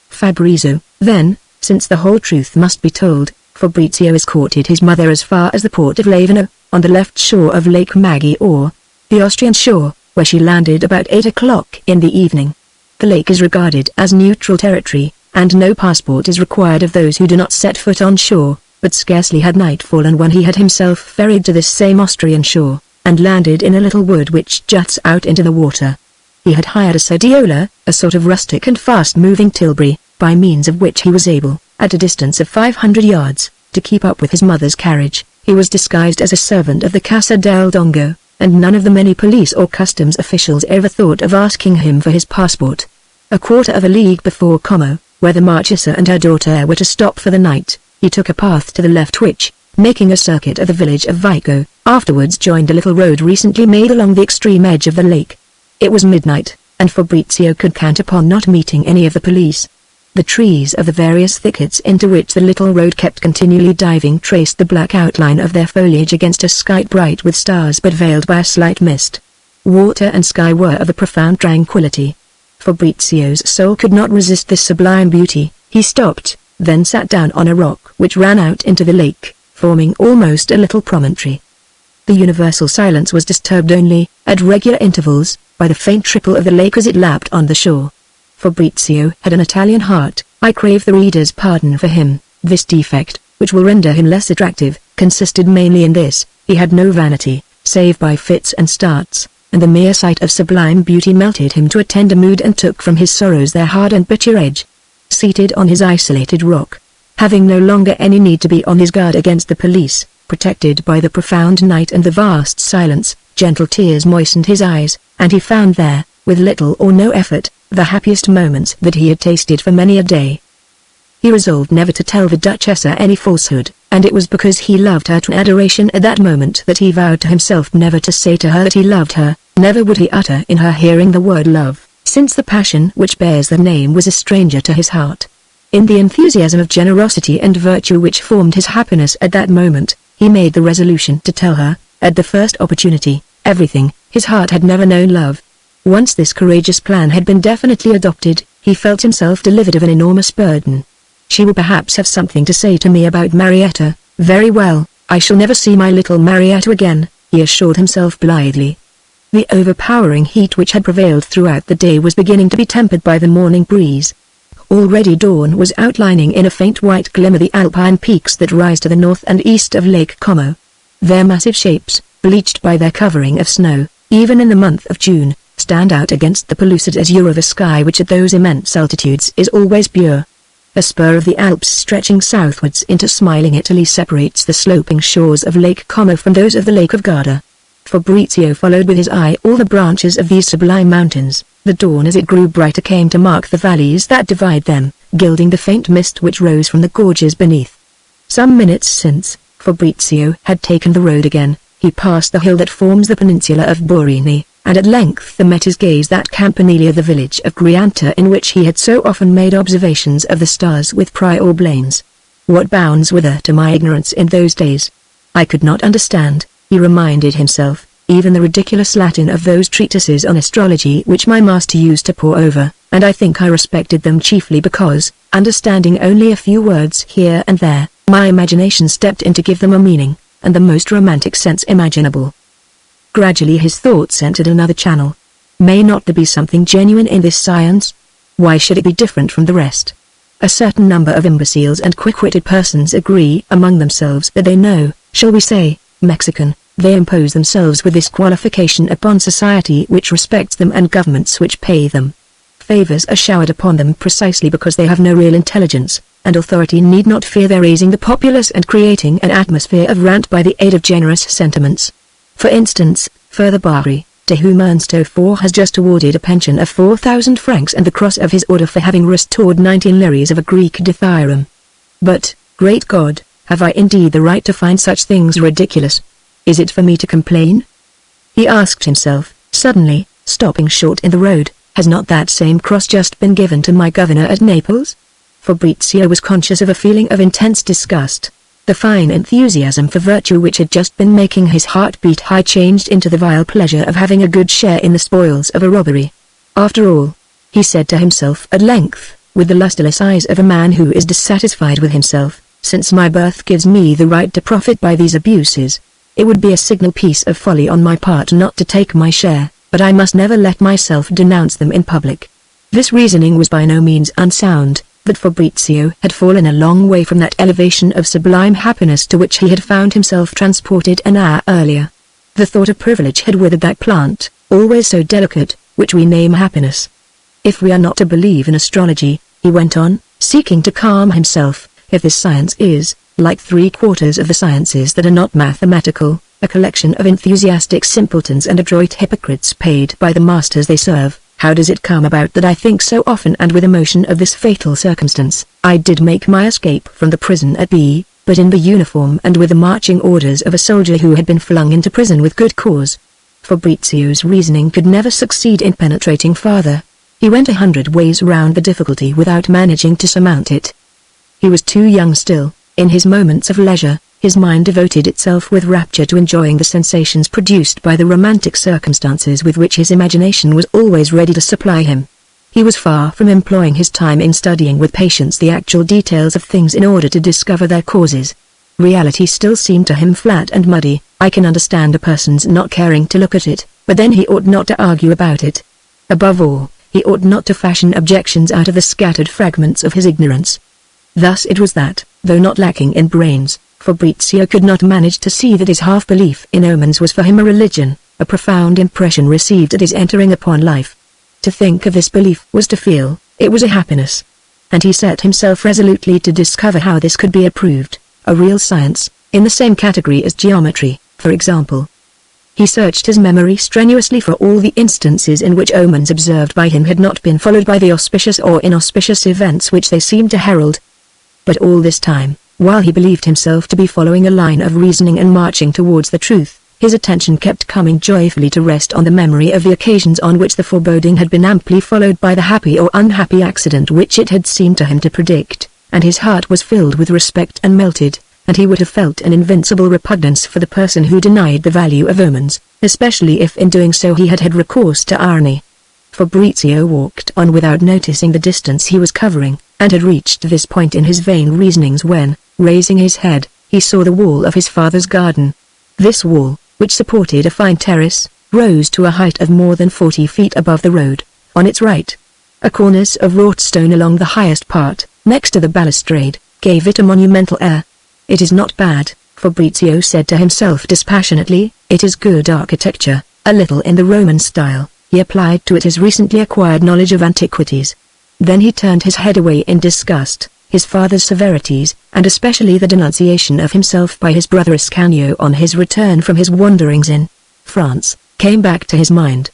Fabrizio, then, since the whole truth must be told, Fabrizio escorted his mother as far as the port of Laveno, on the left shore of Lake Maggiore, the Austrian shore, where she landed about 8 o'clock in the evening. The lake is regarded as neutral territory, and no passport is required of those who do not set foot on shore, but scarcely had night fallen when he had himself ferried to this same Austrian shore, and landed in a little wood which juts out into the water. He had hired a sediola, a sort of rustic and fast-moving tilbury, by means of which he was able, at a distance of 500 yards, to keep up with his mother's carriage. He was disguised as a servant of the Casa del Dongo, and none of the many police or customs officials ever thought of asking him for his passport. A quarter of a league before Como, where the Marchesa and her daughter were to stop for the night, he took a path to the left which, making a circuit of the village of Vico, afterwards joined a little road recently made along the extreme edge of the lake. It was midnight, and Fabrizio could count upon not meeting any of the police. The trees of the various thickets into which the little road kept continually diving traced the black outline of their foliage against a sky bright with stars but veiled by a slight mist. Water and sky were of a profound tranquility. Fabrizio's soul could not resist this sublime beauty. He stopped, then sat down on a rock which ran out into the lake, forming almost a little promontory. The universal silence was disturbed only, at regular intervals, by the faint trickle of the lake as it lapped on the shore. Fabrizio had an Italian heart. I crave the reader's pardon for him. This defect, which will render him less attractive, consisted mainly in this: he had no vanity, save by fits and starts, and the mere sight of sublime beauty melted him to a tender mood and took from his sorrows their hard and bitter edge. Seated on his isolated rock, having no longer any need to be on his guard against the police, protected by the profound night and the vast silence, gentle tears moistened his eyes, and he found there, with little or no effort, the happiest moments that he had tasted for many a day. He resolved never to tell the Duchessa any falsehood, and it was because he loved her to adoration at that moment that he vowed to himself never to say to her that he loved her. Never would he utter in her hearing the word love, since the passion which bears the name was a stranger to his heart. In the enthusiasm of generosity and virtue which formed his happiness at that moment, he made the resolution to tell her, at the first opportunity, everything. His heart had never known love. Once this courageous plan had been definitely adopted, he felt himself delivered of an enormous burden. She will perhaps have something to say to me about Marietta. Very well, I shall never see my little Marietta again, he assured himself blithely. The overpowering heat which had prevailed throughout the day was beginning to be tempered by the morning breeze. Already dawn was outlining in a faint white glimmer the alpine peaks that rise to the north and east of Lake Como. Their massive shapes, bleached by their covering of snow, even in the month of June, stand out against the pellucid azure of a sky which at those immense altitudes is always pure. A spur of the Alps stretching southwards into smiling Italy separates the sloping shores of Lake Como from those of the Lake of Garda. Fabrizio followed with his eye all the branches of these sublime mountains. The dawn as it grew brighter came to mark the valleys that divide them, gilding the faint mist which rose from the gorges beneath. Some minutes since, Fabrizio had taken the road again. He passed the hill that forms the peninsula of Borini, and at length there met his gaze that campanile, the village of Grianta, in which he had so often made observations of the stars with Prior Blaines. What bounds were there to my ignorance in those days? I could not understand, he reminded himself, even the ridiculous Latin of those treatises on astrology which my master used to pore over, and I think I respected them chiefly because, understanding only a few words here and there, my imagination stepped in to give them a meaning, and the most romantic sense imaginable. Gradually his thoughts entered another channel. May not there be something genuine in this science? Why should it be different from the rest? A certain number of imbeciles and quick-witted persons agree among themselves that they know, shall we say, Mexican. They impose themselves with this qualification upon society which respects them and governments which pay them. Favors are showered upon them precisely because they have no real intelligence, and authority need not fear their raising the populace and creating an atmosphere of rant by the aid of generous sentiments. For instance, Father Bari, to whom Ernst IV has just awarded a pension of 4,000 francs and the cross of his order for having restored 19 lyres of a Greek dithyramb. But, great God, have I indeed the right to find such things ridiculous? Is it for me to complain? He asked himself, suddenly, stopping short in the road, has not that same cross just been given to my governor at Naples? Fabrizio was conscious of a feeling of intense disgust. The fine enthusiasm for virtue which had just been making his heart beat high changed into the vile pleasure of having a good share in the spoils of a robbery. After all, he said to himself at length, with the lustreless eyes of a man who is dissatisfied with himself, since my birth gives me the right to profit by these abuses, it would be a signal piece of folly on my part not to take my share, but I must never let myself denounce them in public. This reasoning was by no means unsound, but Fabrizio had fallen a long way from that elevation of sublime happiness to which he had found himself transported an hour earlier. The thought of privilege had withered that plant, always so delicate, which we name happiness. If we are not to believe in astrology, he went on, seeking to calm himself, if this science is, like 3/4 of the sciences that are not mathematical, a collection of enthusiastic simpletons and adroit hypocrites paid by the masters they serve, how does it come about that I think so often and with emotion of this fatal circumstance? I did make my escape from the prison at B, but in the uniform and with the marching orders of a soldier who had been flung into prison with good cause. Fabrizio's reasoning could never succeed in penetrating farther. He went 100 ways round the difficulty without managing to surmount it. He was too young still. In his moments of leisure, his mind devoted itself with rapture to enjoying the sensations produced by the romantic circumstances with which his imagination was always ready to supply him. He was far from employing his time in studying with patience the actual details of things in order to discover their causes. Reality still seemed to him flat and muddy. I can understand a person's not caring to look at it, but then he ought not to argue about it. Above all, he ought not to fashion objections out of the scattered fragments of his ignorance. Thus it was that, though not lacking in brains, Fabrizio could not manage to see that his half-belief in omens was for him a religion, a profound impression received at his entering upon life. To think of this belief was to feel, it was a happiness. And he set himself resolutely to discover how this could be approved, a real science, in the same category as geometry, for example. He searched his memory strenuously for all the instances in which omens observed by him had not been followed by the auspicious or inauspicious events which they seemed to herald. But all this time, while he believed himself to be following a line of reasoning and marching towards the truth, his attention kept coming joyfully to rest on the memory of the occasions on which the foreboding had been amply followed by the happy or unhappy accident which it had seemed to him to predict, and his heart was filled with respect and melted, and he would have felt an invincible repugnance for the person who denied the value of omens, especially if in doing so he had had recourse to irony. Fabrizio walked on without noticing the distance he was covering, and had reached this point in his vain reasonings when, raising his head, he saw the wall of his father's garden. This wall, which supported a fine terrace, rose to a height of more than 40 feet above the road. On its right, A cornice of wrought stone along the highest part, next to the balustrade, gave it a monumental air. "It is not bad," Fabrizio said to himself dispassionately, "it is good architecture, a little in the Roman style." He applied to it his recently acquired knowledge of antiquities. Then he turned his head away in disgust. His father's severities, and especially the denunciation of himself by his brother Ascanio on his return from his wanderings in France, came back to his mind.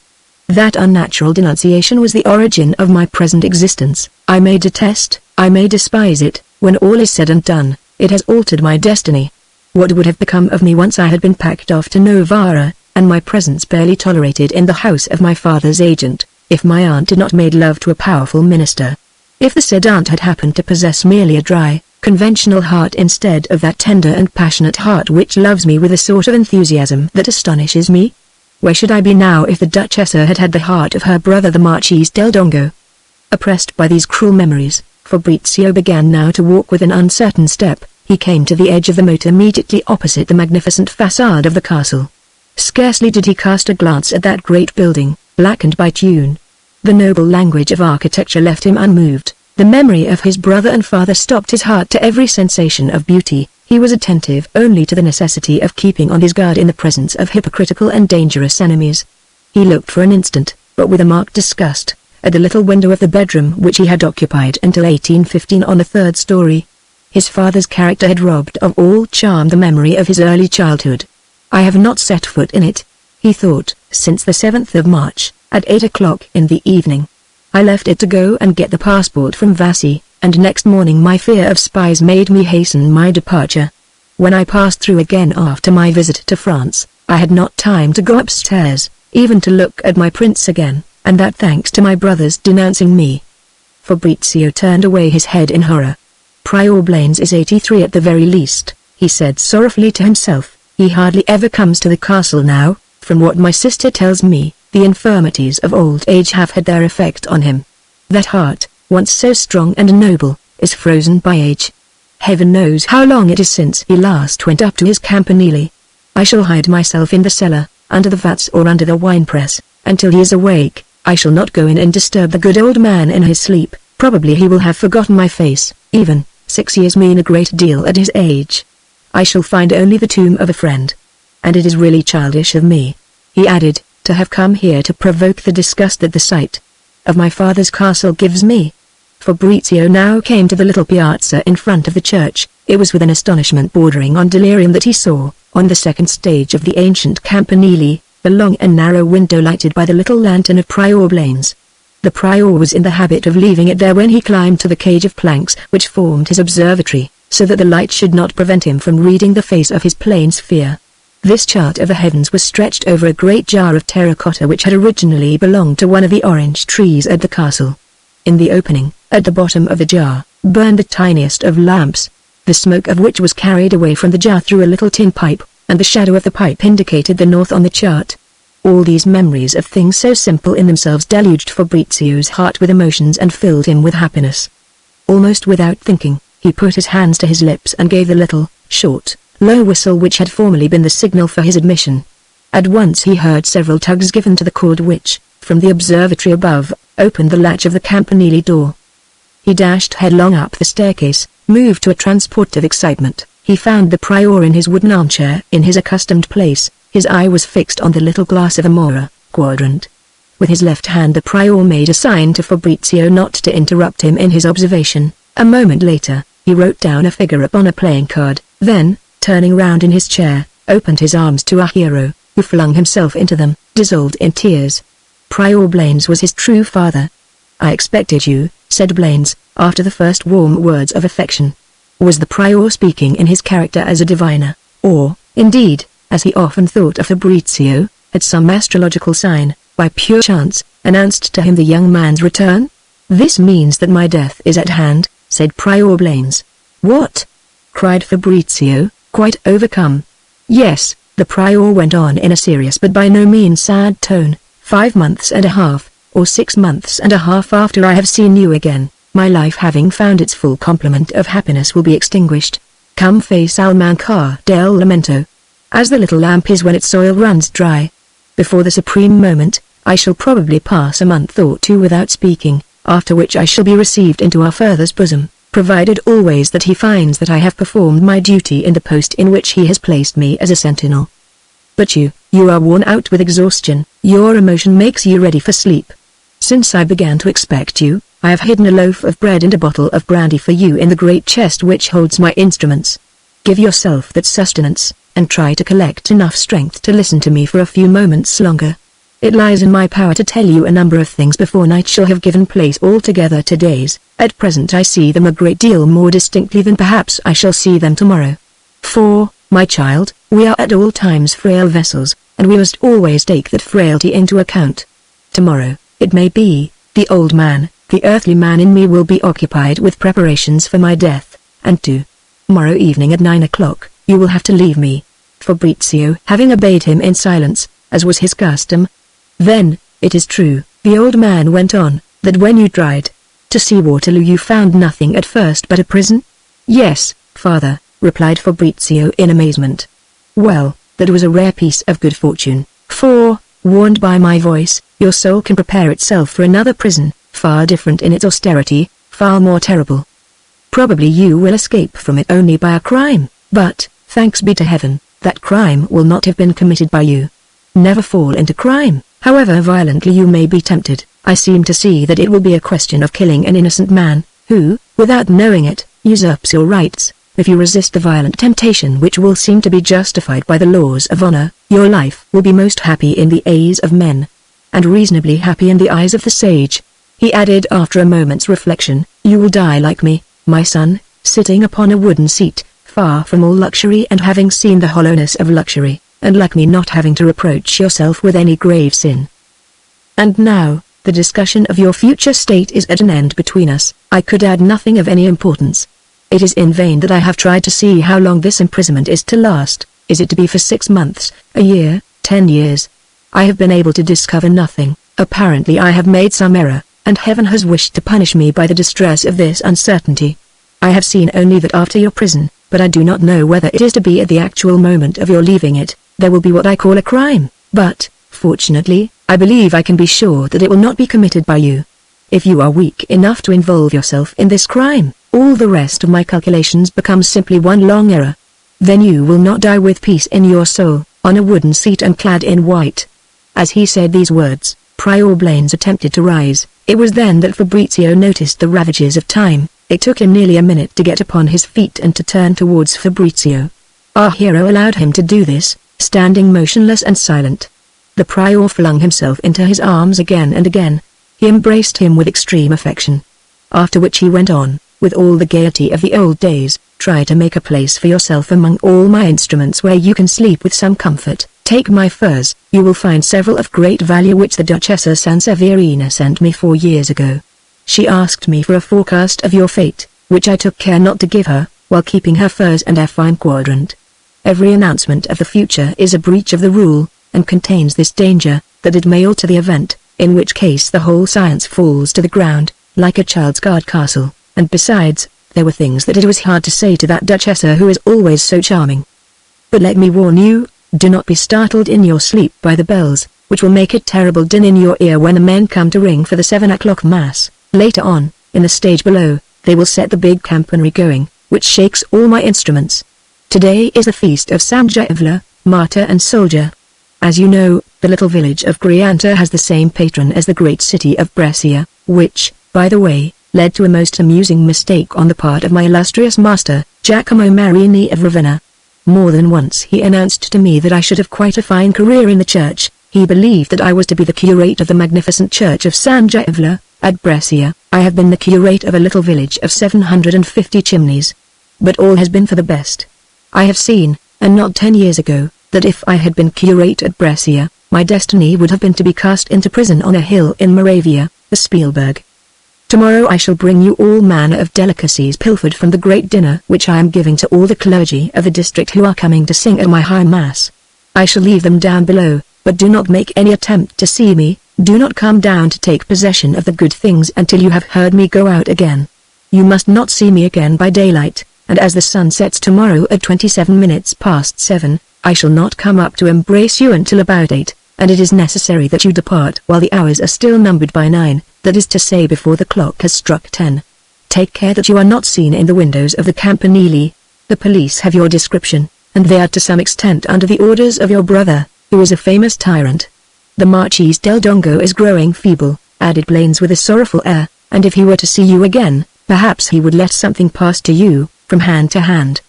That unnatural denunciation was the origin of my present existence. I may detest, I may despise it, when all is said and done, it has altered my destiny. What would have become of me once I had been packed off to Novara, and my presence barely tolerated in the house of my father's agent, if my aunt had not made love to a powerful minister? If the said aunt had happened to possess merely a dry, conventional heart instead of that tender and passionate heart which loves me with a sort of enthusiasm that astonishes me? Where should I be now if the Duchessa had had the heart of her brother the Marchese del Dongo? Oppressed by these cruel memories, Fabrizio began now to walk with an uncertain step. He came to the edge of the moat immediately opposite the magnificent facade of the castle. Scarcely did he cast a glance at that great building, blackened by tune. The noble language of architecture left him unmoved. The memory of his brother and father stopped his heart to every sensation of beauty. He was attentive only to the necessity of keeping on his guard in the presence of hypocritical and dangerous enemies. He looked for an instant, but with a marked disgust, at the little window of the bedroom which he had occupied until 1815 on the third story. His father's character had robbed of all charm the memory of his early childhood. "I have not set foot in it," he thought, "since the 7th of March, at 8 o'clock in the evening. I left it to go and get the passport from Vassy, and next morning my fear of spies made me hasten my departure. When I passed through again after my visit to France, I had not time to go upstairs, even to look at my prince again, and that thanks to my brother's denouncing me." Fabrizio turned away his head in horror. "Prior Blaines is 83 at the very least," he said sorrowfully to himself. "He hardly ever comes to the castle now. From what my sister tells me, the infirmities of old age have had their effect on him. That heart, once so strong and noble, is frozen by age. Heaven knows how long it is since he last went up to his campanile. I shall hide myself in the cellar, under the vats or under the winepress, until he is awake. I shall not go in and disturb the good old man in his sleep. Probably he will have forgotten my face. Even 6 years mean a great deal at his age. I shall find only the tomb of a friend. And it is really childish of me," he added, "to have come here to provoke the disgust that the sight of my father's castle gives me." Fabrizio now came to the little piazza in front of the church. It was with an astonishment bordering on delirium that he saw, on the second stage of the ancient campanile, the long and narrow window lighted by the little lantern of Prior Blaines. The prior was in the habit of leaving it there when he climbed to the cage of planks which formed his observatory, so that the light should not prevent him from reading the face of his plane sphere. This chart of the heavens was stretched over a great jar of terracotta which had originally belonged to one of the orange trees at the castle. In the opening, at the bottom of the jar, burned the tiniest of lamps, the smoke of which was carried away from the jar through a little tin pipe, and the shadow of the pipe indicated the north on the chart. All these memories of things so simple in themselves deluged Fabrizio's heart with emotions and filled him with happiness. Almost without thinking, he put his hands to his lips and gave the little, short, low whistle which had formerly been the signal for his admission. At once he heard several tugs given to the cord which, from the observatory above, opened the latch of the campanile door. He dashed headlong up the staircase, moved to a transport of excitement. He found the prior in his wooden armchair in his accustomed place. His eye was fixed on the little glass of Amora quadrant. With his left hand the prior made a sign to Fabrizio not to interrupt him in his observation. A moment later, he wrote down a figure upon a playing card, then, turning round in his chair, opened his arms to our hero, who flung himself into them, dissolved in tears. Prior Blaines was his true father. "I expected you," said Blaines, after the first warm words of affection. Was the prior speaking in his character as a diviner, or, indeed, as he often thought of Fabrizio, had some astrological sign, by pure chance, announced to him the young man's return? "This means that my death is at hand," said Prior Blaines. "What?" cried Fabrizio, quite overcome. "Yes," the prior went on in a serious but by no means sad tone, 5 months and a half, or 6 months and a half after I have seen you again, my life having found its full complement of happiness will be extinguished. Come face al mancar del lamento. As the little lamp is when its oil runs dry. Before the supreme moment, I shall probably pass a month or 2 without speaking. after which I shall be received into our Father's bosom, provided always that he finds that I have performed my duty in the post in which he has placed me as a sentinel. But you are worn out with exhaustion, your emotion makes you ready for sleep. Since I began to expect you, I have hidden a loaf of bread and a bottle of brandy for you in the great chest which holds my instruments. Give yourself that sustenance, and try to collect enough strength to listen to me for a few moments longer. It lies in my power to tell you a number of things before night shall have given place altogether to days. At present I see them a great deal more distinctly than perhaps I shall see them tomorrow. For, my child, we are at all times frail vessels, and we must always take that frailty into account. Tomorrow, it may be, the old man, the earthly man in me will be occupied with preparations for my death, and tomorrow evening at 9 o'clock, you will have to leave me. Fabrizio having obeyed him in silence, as was his custom. Then, it is true, the old man went on, that when you tried to see Waterloo you found nothing at first but a prison? Yes, father, replied Fabrizio in amazement. Well, that was a rare piece of good fortune, for, warned by my voice, your soul can prepare itself for another prison, far different in its austerity, far more terrible. Probably you will escape from it only by a crime, but, thanks be to heaven, that crime will not have been committed by you. Never fall into crime, however violently you may be tempted. I seem to see that it will be a question of killing an innocent man, who, without knowing it, usurps your rights. If you resist the violent temptation which will seem to be justified by the laws of honor, your life will be most happy in the eyes of men, and reasonably happy in the eyes of the sage. He added after a moment's reflection, you will die like me, my son, sitting upon a wooden seat, far from all luxury and having seen the hollowness of luxury, and like me not having to reproach yourself with any grave sin. And now, the discussion of your future state is at an end between us. I could add nothing of any importance. It is in vain that I have tried to see how long this imprisonment is to last. Is it to be for 6 months, a year, 10 years? I have been able to discover nothing. Apparently I have made some error, and heaven has wished to punish me by the distress of this uncertainty. I have seen only that after your prison, but I do not know whether it is to be at the actual moment of your leaving it, there will be what I call a crime, but, fortunately, I believe I can be sure that it will not be committed by you. If you are weak enough to involve yourself in this crime, all the rest of my calculations become simply one long error. Then you will not die with peace in your soul, on a wooden seat and clad in white. As he said these words, Prior Blaines attempted to rise. It was then that Fabrizio noticed the ravages of time. It took him nearly a minute to get upon his feet and to turn towards Fabrizio. Our hero allowed him to do this, standing motionless and silent. The prior flung himself into his arms again and again. He embraced him with extreme affection. After which he went on, with all the gaiety of the old days, try to make a place for yourself among all my instruments where you can sleep with some comfort. Take my furs, you will find several of great value which the Duchessa Sanseverina sent me 4 years ago. She asked me for a forecast of your fate, which I took care not to give her, while keeping her furs and her fine quadrant. Every announcement of the future is a breach of the rule, and contains this danger, that it may alter the event, in which case the whole science falls to the ground, like a child's guard castle, and besides, there were things that it was hard to say to that Duchessa who is always so charming. But let me warn you, do not be startled in your sleep by the bells, which will make a terrible din in your ear when the men come to ring for the 7 o'clock mass. Later on, in the stage below, they will set the big campanary going, which shakes all my instruments. Today is the feast of Samjevla, martyr and soldier. As you know, the little village of Grianta has the same patron as the great city of Brescia, which, by the way, led to a most amusing mistake on the part of my illustrious master, Giacomo Marini of Ravenna. More than once he announced to me that I should have quite a fine career in the church. He believed that I was to be the curate of the magnificent church of Samjevla, at Brescia. I have been the curate of a little village of 750 chimneys. But all has been for the best. I have seen, and not 10 years ago, that if I had been curate at Brescia, my destiny would have been to be cast into prison on a hill in Moravia, the Spielberg. Tomorrow I shall bring you all manner of delicacies pilfered from the great dinner which I am giving to all the clergy of the district who are coming to sing at my high mass. I shall leave them down below, but do not make any attempt to see me. Do not come down to take possession of the good things until you have heard me go out again. You must not see me again by daylight, and as the sun sets tomorrow at 27 minutes past 7, I shall not come up to embrace you until about 8, and it is necessary that you depart while the hours are still numbered by 9, that is to say before the clock has struck 10. Take care that you are not seen in the windows of the Campanile. The police have your description, and they are to some extent under the orders of your brother, who is a famous tyrant. The Marquis del Dongo is growing feeble," added Blaines with a sorrowful air, "and if he were to see you again, perhaps he would let something pass to you, from hand to hand.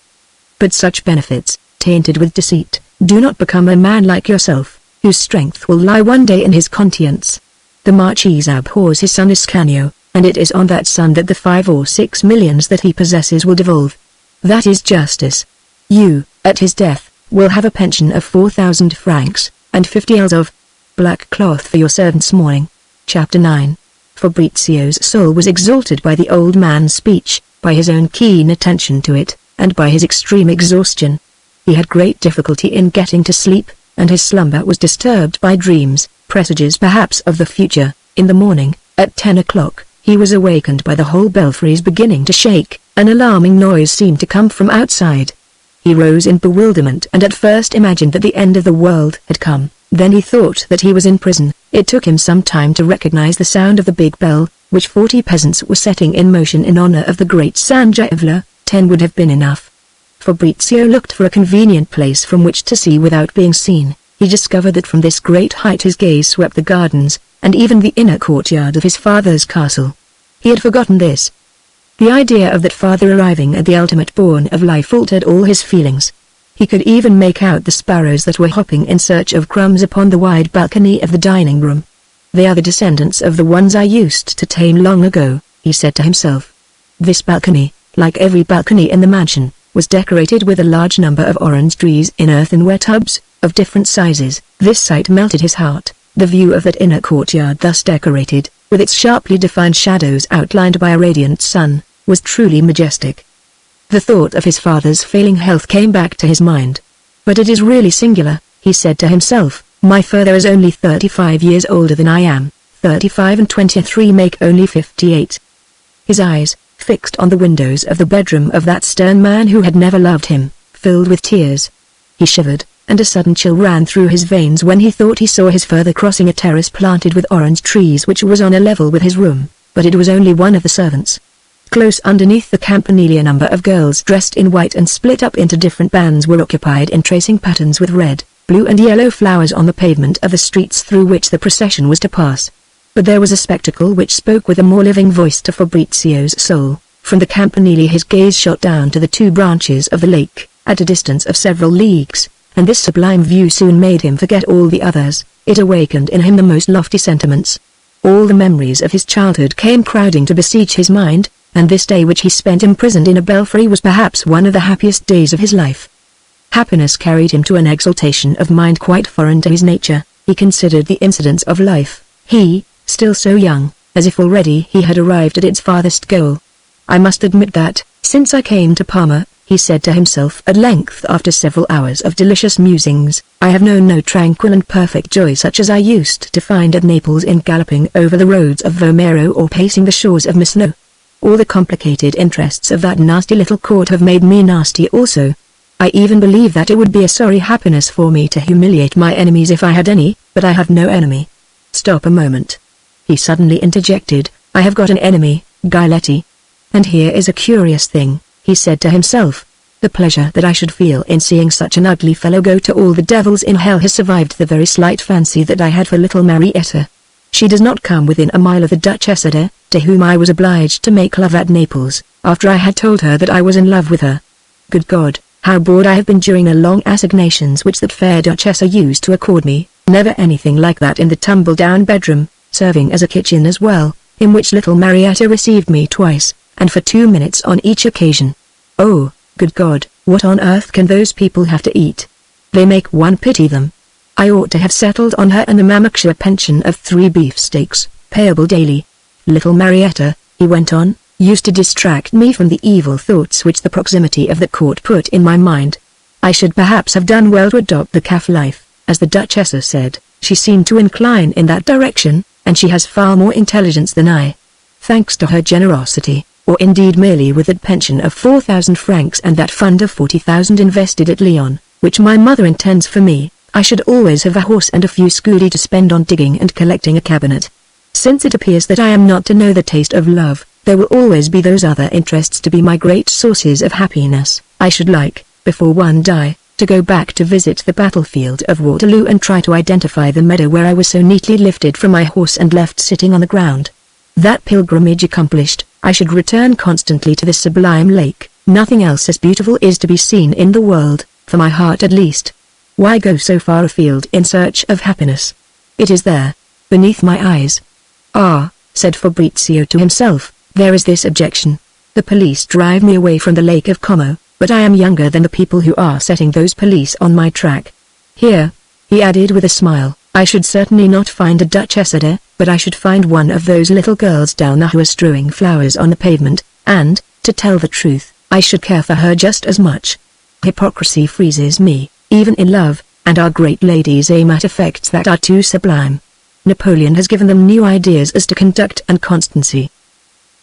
But such benefits, tainted with deceit, do not become a man like yourself, whose strength will lie one day in his conscience. The Marquis abhors his son Ascanio, and it is on that son that the 5 or 6 millions that he possesses will devolve. That is justice. You, at his death, will have a pension of 4,000 francs, and 50 ells of black cloth for your servant's mourning." Chapter 9. Fabrizio's soul was exalted by the old man's speech, by his own keen attention to it, and by his extreme exhaustion. He had great difficulty in getting to sleep, and his slumber was disturbed by dreams, presages perhaps of the future. In the morning, at 10 o'clock, he was awakened by the whole belfries beginning to shake. An alarming noise seemed to come from outside. He rose in bewilderment and at first imagined that the end of the world had come. Then he thought that he was in prison. It took him some time to recognize the sound of the big bell, which 40 peasants were setting in motion in honor of the great San Giovla. 10 would have been enough. Fabrizio looked for a convenient place from which to see without being seen. He discovered that from this great height his gaze swept the gardens, and even the inner courtyard of his father's castle. He had forgotten this. The idea of that father arriving at the ultimate bourne of life altered all his feelings. He could even make out the sparrows that were hopping in search of crumbs upon the wide balcony of the dining room. "They are the descendants of the ones I used to tame long ago," he said to himself. This balcony, like every balcony in the mansion, was decorated with a large number of orange trees in earthenware tubs, of different sizes. This sight melted his heart. The view of that inner courtyard thus decorated, with its sharply defined shadows outlined by a radiant sun, was truly majestic. The thought of his father's failing health came back to his mind. "But it is really singular," he said to himself, "my father is only 35 years older than I am. 35 and 23 make only 58. His eyes, fixed on the windows of the bedroom of that stern man who had never loved him, filled with tears. He shivered, and a sudden chill ran through his veins when he thought he saw his father crossing a terrace planted with orange trees which was on a level with his room, but it was only one of the servants. Close underneath the campanile a number of girls dressed in white and split up into different bands were occupied in tracing patterns with red, blue and yellow flowers on the pavement of the streets through which the procession was to pass. But there was a spectacle which spoke with a more living voice to Fabrizio's soul. From the campanile his gaze shot down to the 2 branches of the lake, at a distance of several leagues, and this sublime view soon made him forget all the others. It awakened in him the most lofty sentiments. All the memories of his childhood came crowding to besiege his mind, and this day which he spent imprisoned in a belfry was perhaps one of the happiest days of his life. Happiness carried him to an exaltation of mind quite foreign to his nature. He considered the incidents of life. He, still so young, as if already he had arrived at its farthest goal. "I must admit that, since I came to Parma," he said to himself at length after several hours of delicious musings, "I have known no tranquil and perfect joy such as I used to find at Naples in galloping over the roads of Vomero or pacing the shores of Misno. All the complicated interests of that nasty little court have made me nasty also. I even believe that it would be a sorry happiness for me to humiliate my enemies if I had any, but I have no enemy. Stop a moment," he suddenly interjected, "I have got an enemy, Giletti. And here is a curious thing," he said to himself. "The pleasure that I should feel in seeing such an ugly fellow go to all the devils in hell has survived the very slight fancy that I had for little Marietta. She does not come within a mile of the Duchess Ada, to whom I was obliged to make love at Naples, after I had told her that I was in love with her. Good God, how bored I have been during the long assignations which that fair Duchessa used to accord me. Never anything like that in the tumble-down bedroom, serving as a kitchen as well, in which little Marietta received me twice, and for 2 minutes on each occasion. Oh, good God, what on earth can those people have to eat? They make one pity them. I ought to have settled on her and a Mamakshire pension of 3 beefsteaks, payable daily. Little Marietta," he went on, "used to distract me from the evil thoughts which the proximity of the court put in my mind. I should perhaps have done well to adopt the calf life, as the Duchessa said. She seemed to incline in that direction, and she has far more intelligence than I. Thanks to her generosity, or indeed merely with that pension of 4,000 francs and that fund of 40,000 invested at Lyon, which my mother intends for me, I should always have a horse and a few scudi to spend on digging and collecting a cabinet. Since it appears that I am not to know the taste of love, there will always be those other interests to be my great sources of happiness. I should like, before one die, to go back to visit the battlefield of Waterloo and try to identify the meadow where I was so neatly lifted from my horse and left sitting on the ground. That pilgrimage accomplished, I should return constantly to this sublime lake. Nothing else as beautiful is to be seen in the world, for my heart at least. Why go so far afield in search of happiness? It is there, beneath my eyes. Ah, said Fabrizio to himself, there is this objection. The police drive me away from the Lake of Como, but I am younger than the people who are setting those police on my track. Here, he added with a smile, I should certainly not find a duchessa there, but I should find one of those little girls down there who are strewing flowers on the pavement, and, to tell the truth, I should care for her just as much. Hypocrisy freezes me, even in love, and our great ladies aim at effects that are too sublime. Napoleon has given them new ideas as to conduct and constancy.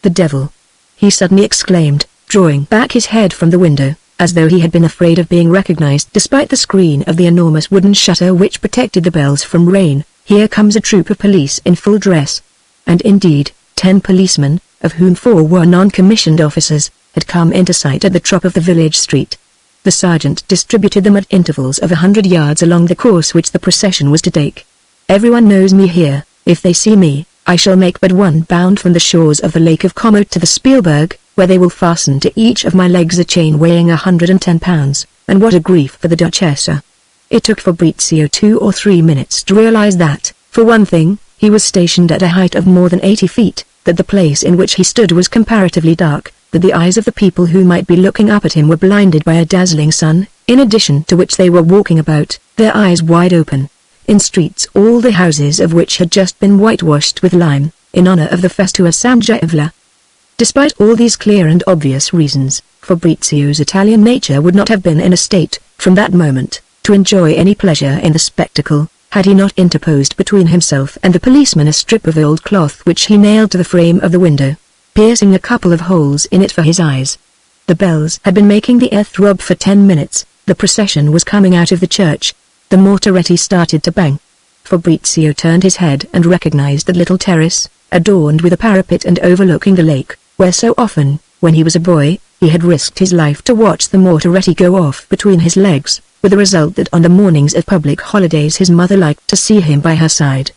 The devil! He suddenly exclaimed, drawing back his head from the window, as though he had been afraid of being recognized despite the screen of the enormous wooden shutter which protected the bells from rain. Here comes a troop of police in full dress. And indeed, 10 policemen, of whom 4 were non-commissioned officers, had come into sight at the top of the village street. The sergeant distributed them at intervals of 100 yards along the course which the procession was to take. Everyone knows me here. If they see me, I shall make but one bound from the shores of the Lake of Como to the Spielberg, where they will fasten to each of my legs a chain weighing 110 pounds, and what a grief for the Duchessa. It took Fabrizio 2 or 3 minutes to realize that, for one thing, he was stationed at a height of more than 80 feet, that the place in which he stood was comparatively dark, that the eyes of the people who might be looking up at him were blinded by a dazzling sun, in addition to which they were walking about, their eyes wide open, in streets all the houses of which had just been whitewashed with lime, in honor of the Festua San Giovla. Despite all these clear and obvious reasons, Fabrizio's Italian nature would not have been in a state, from that moment, to enjoy any pleasure in the spectacle, had he not interposed between himself and the policeman a strip of old cloth which he nailed to the frame of the window, piercing a couple of holes in it for his eyes. The bells had been making the air throb for 10 minutes, the procession was coming out of the church, the Mortaretti started to bang. Fabrizio turned his head and recognized the little terrace, adorned with a parapet and overlooking the lake, where so often, when he was a boy, he had risked his life to watch the Mortaretti go off between his legs, with the result that on the mornings of public holidays his mother liked to see him by her side.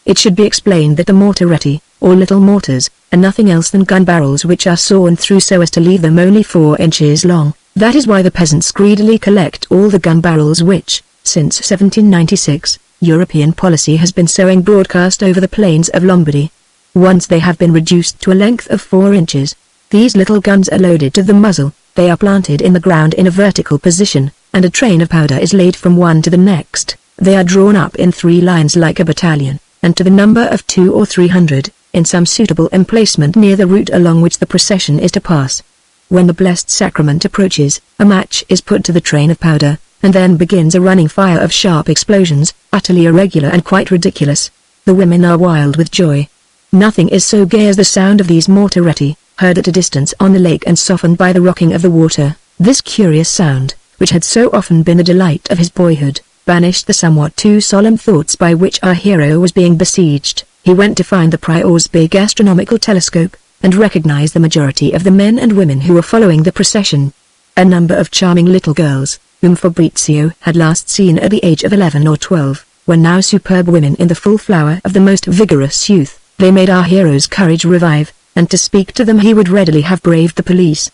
It should be explained that the Mortaretti, or little mortars, are nothing else than gun barrels which are sawn through so as to leave them only 4 inches long. That is why the peasants greedily collect all the gun barrels which, since 1796, European policy has been sowing broadcast over the plains of Lombardy. Once they have been reduced to a length of 4 inches, these little guns are loaded to the muzzle, they are planted in the ground in a vertical position, and a train of powder is laid from one to the next. They are drawn up in 3 lines like a battalion, and to the number of 200 or 300, in some suitable emplacement near the route along which the procession is to pass. When the Blessed Sacrament approaches, a match is put to the train of powder, and then begins a running fire of sharp explosions, utterly irregular and quite ridiculous. The women are wild with joy. Nothing is so gay as the sound of these Mortaretti, heard at a distance on the lake and softened by the rocking of the water. This curious sound, which had so often been the delight of his boyhood, banished the somewhat too solemn thoughts by which our hero was being besieged. He went to find the prior's big astronomical telescope, and recognized the majority of the men and women who were following the procession. A number of charming little girls, whom Fabrizio had last seen at the age of 11 or 12, were now superb women in the full flower of the most vigorous youth. They made our hero's courage revive, and to speak to them he would readily have braved the police.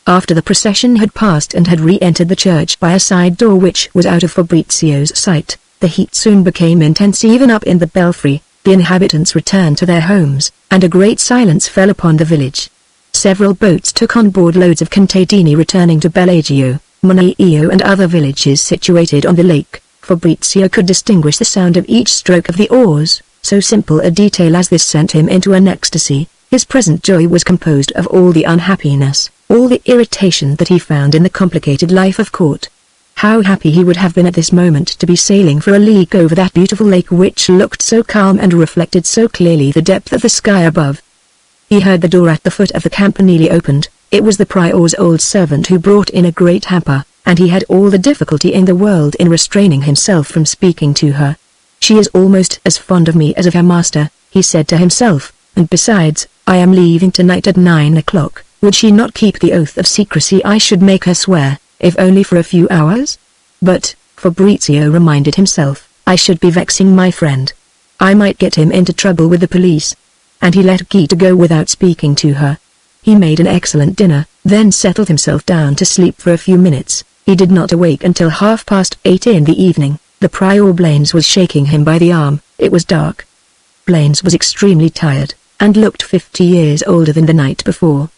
After the procession had passed and had re-entered the church by a side door which was out of Fabrizio's sight, the heat soon became intense even up in the belfry. The inhabitants returned to their homes, and a great silence fell upon the village. Several boats took on board loads of contadini returning to Bellagio, Monaio and other villages situated on the lake. Fabrizio could distinguish the sound of each stroke of the oars. So simple a detail as this sent him into an ecstasy. His present joy was composed of all the unhappiness, all the irritation that he found in the complicated life of court. How happy he would have been at this moment to be sailing for a league over that beautiful lake which looked so calm and reflected so clearly the depth of the sky above. He heard the door at the foot of the campanile opened. It was the prior's old servant who brought in a great hamper, and he had all the difficulty in the world in restraining himself from speaking to her. "She is almost as fond of me as of her master," he said to himself, and besides, I am leaving tonight at 9 o'clock. Would she not keep the oath of secrecy I should make her swear, if only for a few hours? But, Fabrizio reminded himself, I should be vexing my friend. I might get him into trouble with the police. And he let Gita go without speaking to her. He made an excellent dinner, then settled himself down to sleep for a few minutes. He did not awake until 8:30 in the evening. The prior Blaines was shaking him by the arm. It was dark. Blaines was extremely tired, and looked 50 years older than the night before.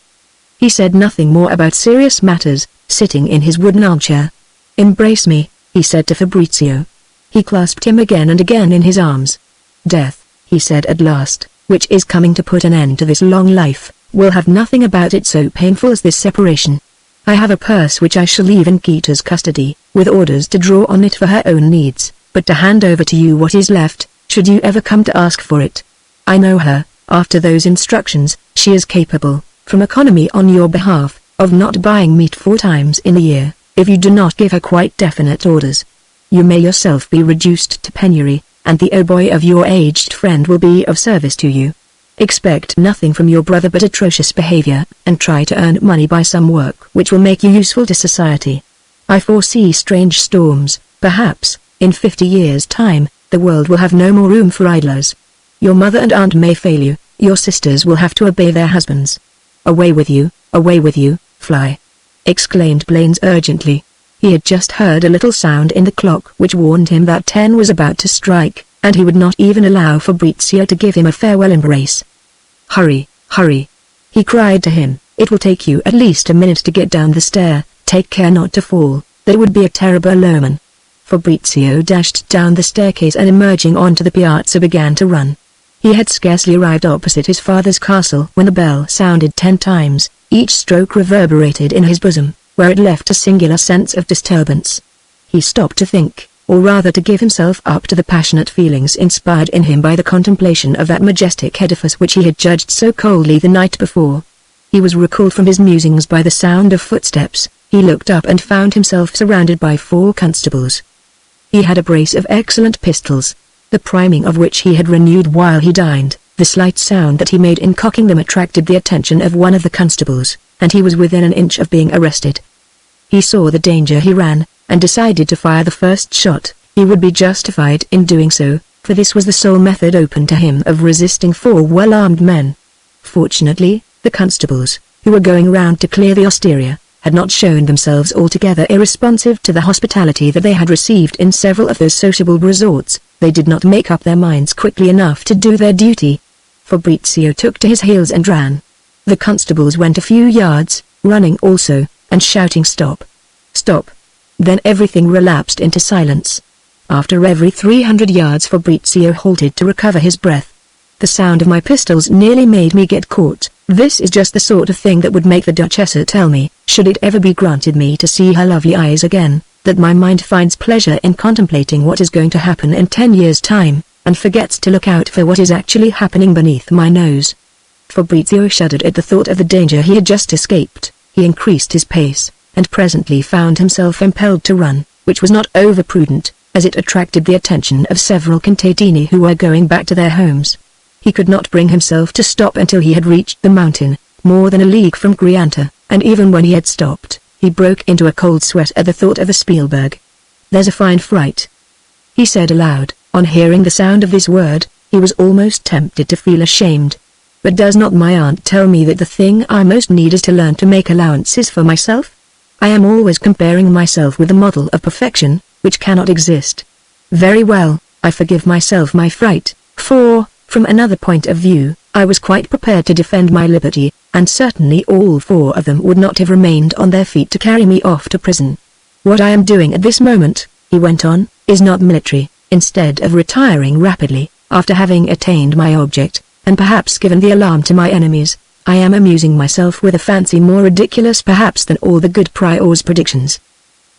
He said nothing more about serious matters, sitting in his wooden armchair. Embrace me, he said to Fabrizio. He clasped him again and again in his arms. Death, he said at last, which is coming to put an end to this long life, will have nothing about it so painful as this separation. I have a purse which I shall leave in Gita's custody, with orders to draw on it for her own needs, but to hand over to you what is left, should you ever come to ask for it. I know her, after those instructions, she is capable, from economy on your behalf, of not buying meat 4 times in a year, if you do not give her quite definite orders. You may yourself be reduced to penury, and the boy of your aged friend will be of service to you. Expect nothing from your brother but atrocious behavior, and try to earn money by some work which will make you useful to society. I foresee strange storms. Perhaps, in 50 years' time, the world will have no more room for idlers. Your mother and aunt may fail you, your sisters will have to obey their husbands. Away with you, fly! Exclaimed Blaines urgently. He had just heard a little sound in the clock which warned him that 10 was about to strike, and he would not even allow Fabrizio to give him a farewell embrace. Hurry, hurry! He cried to him, it will take you at least a minute to get down the stair, take care not to fall, that would be a terrible omen. Fabrizio dashed down the staircase and emerging onto the piazza began to run. He had scarcely arrived opposite his father's castle when the bell sounded 10 times, each stroke reverberated in his bosom, where it left a singular sense of disturbance. He stopped to think, or rather to give himself up to the passionate feelings inspired in him by the contemplation of that majestic edifice which he had judged so coldly the night before. He was recalled from his musings by the sound of footsteps. He looked up and found himself surrounded by 4 constables. He had a brace of excellent pistols, the priming of which he had renewed while he dined. The slight sound that he made in cocking them attracted the attention of one of the constables, and he was within an inch of being arrested. He saw the danger he ran, and decided to fire the first shot. He would be justified in doing so, for this was the sole method open to him of resisting 4 well-armed men. Fortunately, the constables, who were going round to clear the osteria, had not shown themselves altogether irresponsive to the hospitality that they had received in several of those sociable resorts. They did not make up their minds quickly enough to do their duty. Fabrizio took to his heels and ran. The constables went a few yards, running also, and shouting stop! Stop! Then everything relapsed into silence. After every 300 yards Fabrizio halted to recover his breath. The sound of my pistols nearly made me get caught. This is just the sort of thing that would make the Duchessa tell me, should it ever be granted me to see her lovely eyes again, that my mind finds pleasure in contemplating what is going to happen in 10 years' time, and forgets to look out for what is actually happening beneath my nose. Fabrizio shuddered at the thought of the danger he had just escaped. He increased his pace, and presently found himself impelled to run, which was not over-prudent, as it attracted the attention of several contadini who were going back to their homes. He could not bring himself to stop until he had reached the mountain, more than a league from Grianta, and even when he had stopped, he broke into a cold sweat at the thought of a Spielberg. "There's a fine fright," he said aloud. On hearing the sound of this word, he was almost tempted to feel ashamed. But does not my aunt tell me that the thing I most need is to learn to make allowances for myself? I am always comparing myself with the model of perfection, which cannot exist. Very well, I forgive myself my fright, for, from another point of view, I was quite prepared to defend my liberty, and certainly all 4 of them would not have remained on their feet to carry me off to prison. What I am doing at this moment, he went on, is not military. Instead of retiring rapidly, after having attained my object, and perhaps given the alarm to my enemies, I am amusing myself with a fancy more ridiculous perhaps than all the good prior's predictions.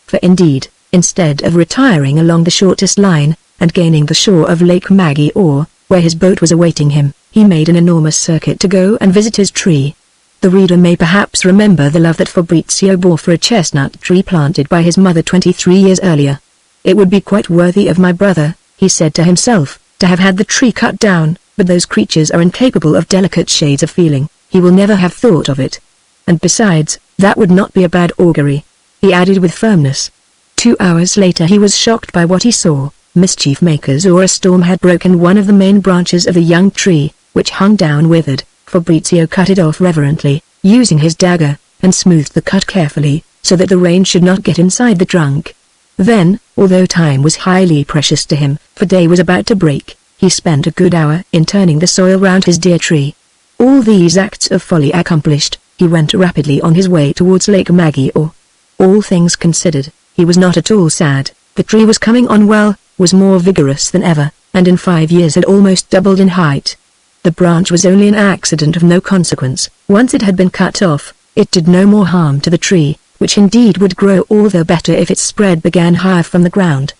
For indeed, instead of retiring along the shortest line, and gaining the shore of Lake Maggiore, where his boat was awaiting him, he made an enormous circuit to go and visit his tree. The reader may perhaps remember the love that Fabrizio bore for a chestnut tree planted by his mother 23 years earlier. It would be quite worthy of my brother, he said to himself, to have had the tree cut down, But those creatures are incapable of delicate shades of feeling. He will never have thought of it. And besides, that would not be a bad augury," he added with firmness. 2 hours later he was shocked by what he saw. Mischief makers or a storm had broken one of the main branches of the young tree, which hung down withered. Fabrizio cut it off reverently, using his dagger, and smoothed the cut carefully, so that the rain should not get inside the trunk. Then, although time was highly precious to him, for day was about to break, he spent a good hour in turning the soil round his dear tree. All these acts of folly accomplished, he went rapidly on his way towards Lake Maggiore. All things considered, he was not at all sad. The tree was coming on well, was more vigorous than ever, and in 5 years had almost doubled in height. The branch was only an accident of no consequence. Once it had been cut off, it did no more harm to the tree, which indeed would grow all the better if its spread began higher from the ground.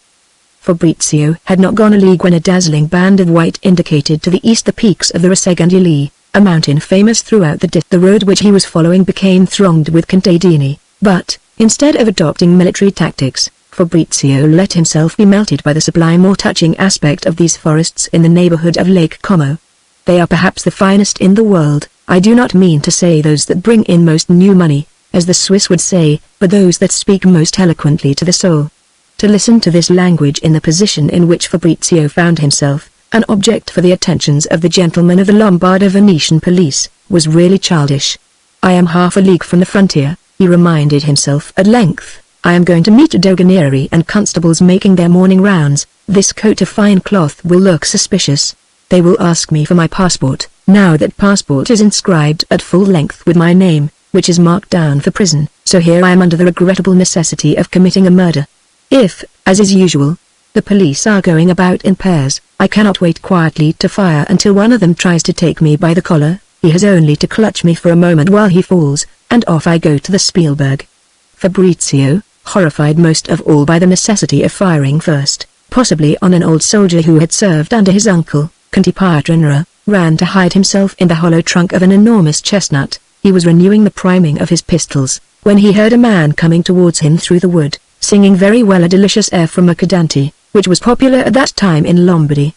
Fabrizio had not gone a league when a dazzling band of white indicated to the east the peaks of the Resegandili, a mountain famous throughout the road which he was following became thronged with contadini, but, instead of adopting military tactics, Fabrizio let himself be melted by the sublime or touching aspect of these forests in the neighborhood of Lake Como. They are perhaps the finest in the world. I do not mean to say those that bring in most new money, as the Swiss would say, but those that speak most eloquently to the soul. To listen to this language in the position in which Fabrizio found himself, an object for the attentions of the gentlemen of the Lombardo-Venetian police, was really childish. "I am half a league from the frontier," he reminded himself at length. "I am going to meet doganieri and constables making their morning rounds. This coat of fine cloth will look suspicious. They will ask me for my passport. Now that passport is inscribed at full length with my name, which is marked down for prison, so here I am under the regrettable necessity of committing a murder. If, as is usual, the police are going about in pairs, I cannot wait quietly to fire until one of them tries to take me by the collar. He has only to clutch me for a moment while he falls, and off I go to the Spielberg." Fabrizio, horrified most of all by the necessity of firing first, possibly on an old soldier who had served under his uncle, Conte Pietranera, ran to hide himself in the hollow trunk of an enormous chestnut. He was renewing the priming of his pistols, when he heard a man coming towards him through the wood, singing very well a delicious air from Mercadante, which was popular at that time in Lombardy.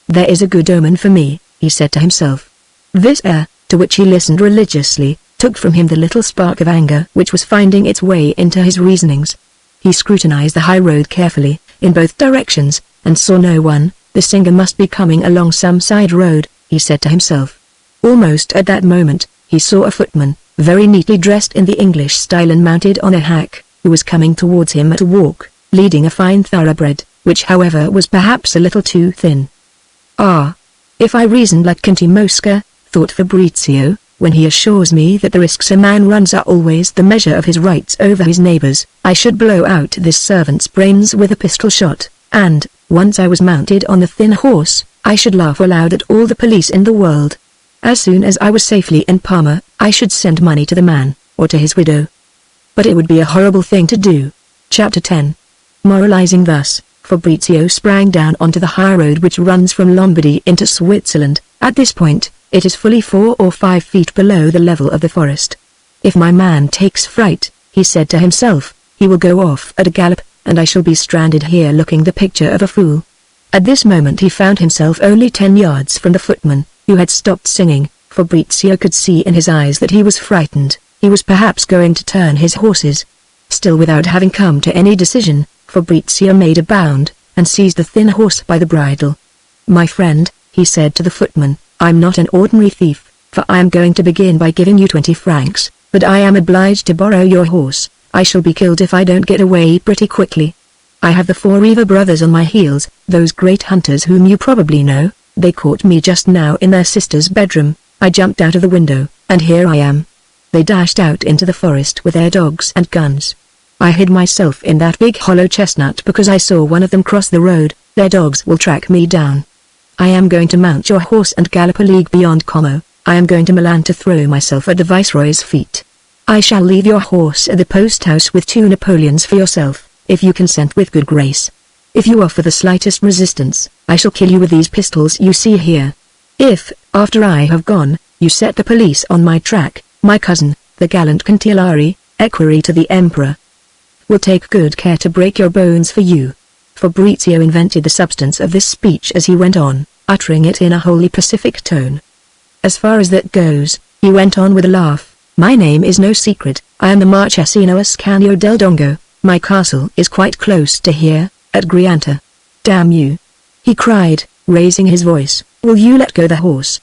"There is a good omen for me," he said to himself. This air, to which he listened religiously, took from him the little spark of anger which was finding its way into his reasonings. He scrutinized the high road carefully, in both directions, and saw no one. "The singer must be coming along some side road," he said to himself. Almost at that moment, he saw a footman, very neatly dressed in the English style and mounted on a hack, who was coming towards him at a walk, leading a fine thoroughbred, which however was perhaps a little too thin. "Ah! If I reasoned like Conte Mosca," thought Fabrizio, "when he assures me that the risks a man runs are always the measure of his rights over his neighbors, I should blow out this servant's brains with a pistol shot, and, once I was mounted on the thin horse, I should laugh aloud at all the police in the world. As soon as I was safely in Parma, I should send money to the man, or to his widow. But it would be a horrible thing to do." Chapter 10. Moralizing thus, Fabrizio sprang down onto the high road which runs from Lombardy into Switzerland. At this point, it is fully 4 or 5 feet below the level of the forest. "If my man takes fright," he said to himself, "he will go off at a gallop, and I shall be stranded here looking the picture of a fool." At this moment he found himself only 10 yards from the footman, who had stopped singing. Fabrizio could see in his eyes that he was frightened. He was perhaps going to turn his horses. Still without having come to any decision, Fabrizio made a bound, and seized the thin horse by the bridle. "My friend," he said to the footman, "I'm not an ordinary thief, for I am going to begin by giving you 20 francs, but I am obliged to borrow your horse. I shall be killed if I don't get away pretty quickly. I have the 4 Riva brothers on my heels, those great hunters whom you probably know. They caught me just now in their sister's bedroom. I jumped out of the window, and here I am. They dashed out into the forest with their dogs and guns. I hid myself in that big hollow chestnut because I saw one of them cross the road. Their dogs will track me down. I am going to mount your horse and gallop a league beyond Como. I am going to Milan to throw myself at the Viceroy's feet. I shall leave your horse at the post house with 2 Napoleons for yourself, if you consent with good grace. If you offer the slightest resistance, I shall kill you with these pistols you see here. If, after I have gone, you set the police on my track, my cousin, the gallant Cantilari, equerry to the Emperor, will take good care to break your bones for you." Fabrizio invented the substance of this speech as he went on, uttering it in a wholly pacific tone. As far as that goes, he went on with a laugh, my name is no secret, I am the Marchesino Ascanio del Dongo, my castle is quite close to here, at Grianta. Damn you! He cried, raising his voice, will you let go the horse?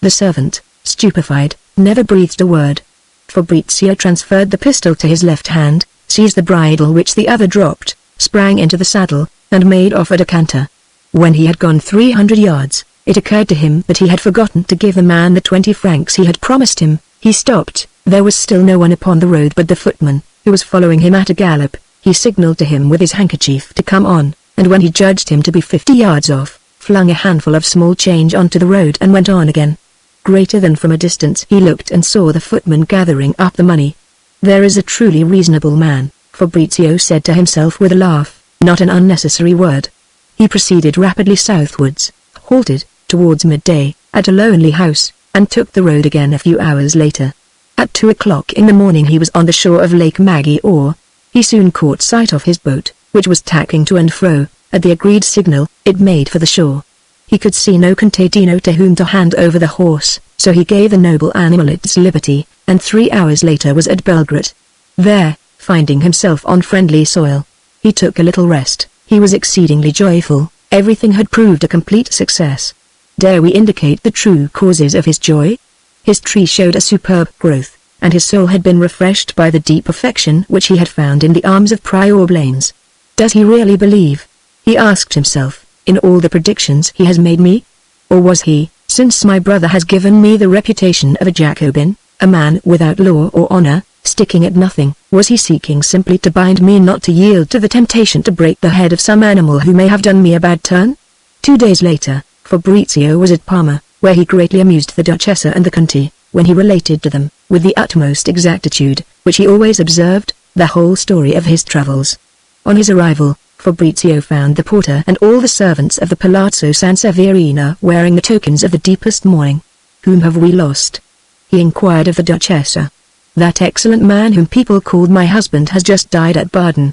The servant, stupefied, never breathed a word. Fabrizio transferred the pistol to his left hand, seized the bridle which the other dropped, sprang into the saddle, and made off at a canter. When he had gone 300 yards, it occurred to him that he had forgotten to give the man the 20 francs he had promised him. He stopped. There was still no one upon the road but the footman, who was following him at a gallop. He signalled to him with his handkerchief to come on, and when he judged him to be 50 yards off, flung a handful of small change onto the road and went on again. Greater than from a distance he looked and saw the footman gathering up the money. There is a truly reasonable man, Fabrizio said to himself with a laugh, not an unnecessary word. He proceeded rapidly southwards, halted, towards midday, at a lonely house, and took the road again a few hours later. At 2 o'clock in the morning he was on the shore of Lake Maggiore. He soon caught sight of his boat, which was tacking to and fro. At the agreed signal, it made for the shore. He could see no contadino to whom to hand over the horse, so he gave the noble animal its liberty, and 3 hours later was at Belgrade. There, finding himself on friendly soil, he took a little rest. He was exceedingly joyful, everything had proved a complete success. Dare we indicate the true causes of his joy? His tree showed a superb growth, and his soul had been refreshed by the deep affection which he had found in the arms of Prior Blaines. Does he really believe, he asked himself, in all the predictions he has made me? Or was he, since my brother has given me the reputation of a Jacobin, a man without law or honor, sticking at nothing, was he seeking simply to bind me not to yield to the temptation to break the head of some animal who may have done me a bad turn? 2 days later, Fabrizio was at Parma, where he greatly amused the Duchessa and the Conti, when he related to them, with the utmost exactitude, which he always observed, the whole story of his travels. On his arrival, Fabrizio found the porter and all the servants of the Palazzo San Severino wearing the tokens of the deepest mourning. Whom have we lost? He inquired of the Duchessa. That excellent man whom people called my husband has just died at Baden.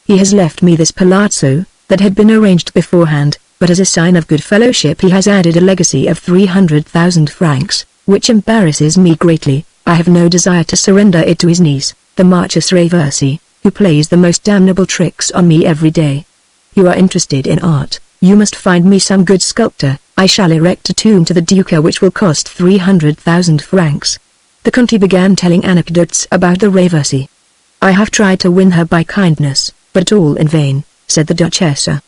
He has left me this palazzo, that had been arranged beforehand, but as a sign of good fellowship he has added a legacy of 300,000 francs, which embarrasses me greatly. I have no desire to surrender it to his niece, the Marchesa Raversi, who plays the most damnable tricks on me every day. You are interested in art, you must find me some good sculptor. I shall erect a tomb to the Duca which will cost 300,000 francs. The Conti began telling anecdotes about the Raversi. I have tried to win her by kindness, but all in vain, said the Duchessa.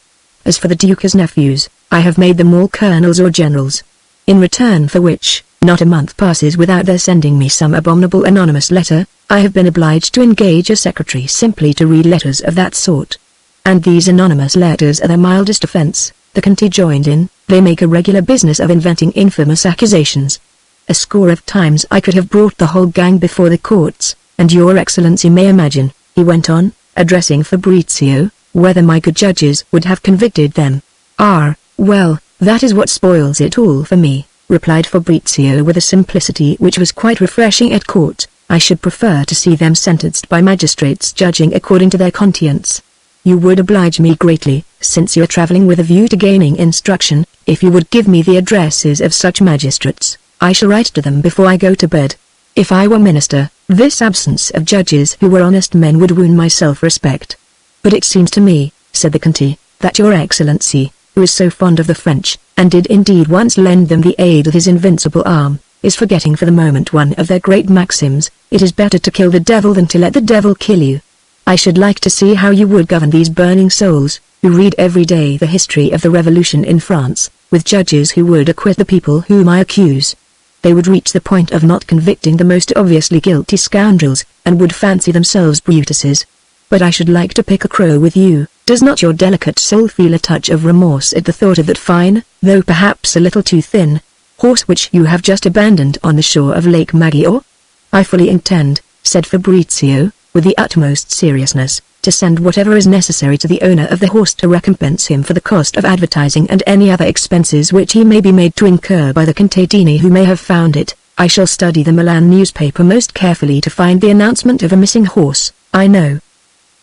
As for the Duca's nephews, I have made them all colonels or generals. In return for which, not a month passes without their sending me some abominable anonymous letter. I have been obliged to engage a secretary simply to read letters of that sort. And these anonymous letters are their mildest offense, the Conti joined in. They make a regular business of inventing infamous accusations. A score of times I could have brought the whole gang before the courts, and your excellency may imagine, he went on, addressing Fabrizio, whether my good judges would have convicted them. Ah, well, that is what spoils it all for me, replied Fabrizio with a simplicity which was quite refreshing at court. I should prefer to see them sentenced by magistrates judging according to their conscience. You would oblige me greatly, since you are travelling with a view to gaining instruction, if you would give me the addresses of such magistrates. I shall write to them before I go to bed. If I were minister, this absence of judges who were honest men would wound my self-respect. But it seems to me, said the Conti, that your excellency, who is so fond of the French, and did indeed once lend them the aid of his invincible arm, is forgetting for the moment one of their great maxims: it is better to kill the devil than to let the devil kill you. I should like to see how you would govern these burning souls, who read every day the history of the revolution in France, with judges who would acquit the people whom I accuse. They would reach the point of not convicting the most obviously guilty scoundrels, and would fancy themselves Brutuses. But I should like to pick a crow with you. Does not your delicate soul feel a touch of remorse at the thought of that fine, though perhaps a little too thin, horse which you have just abandoned on the shore of Lake Maggiore? I fully intend, said Fabrizio, with the utmost seriousness, to send whatever is necessary to the owner of the horse to recompense him for the cost of advertising and any other expenses which he may be made to incur by the contadini who may have found it. I shall study the Milan newspaper most carefully to find the announcement of a missing horse. I know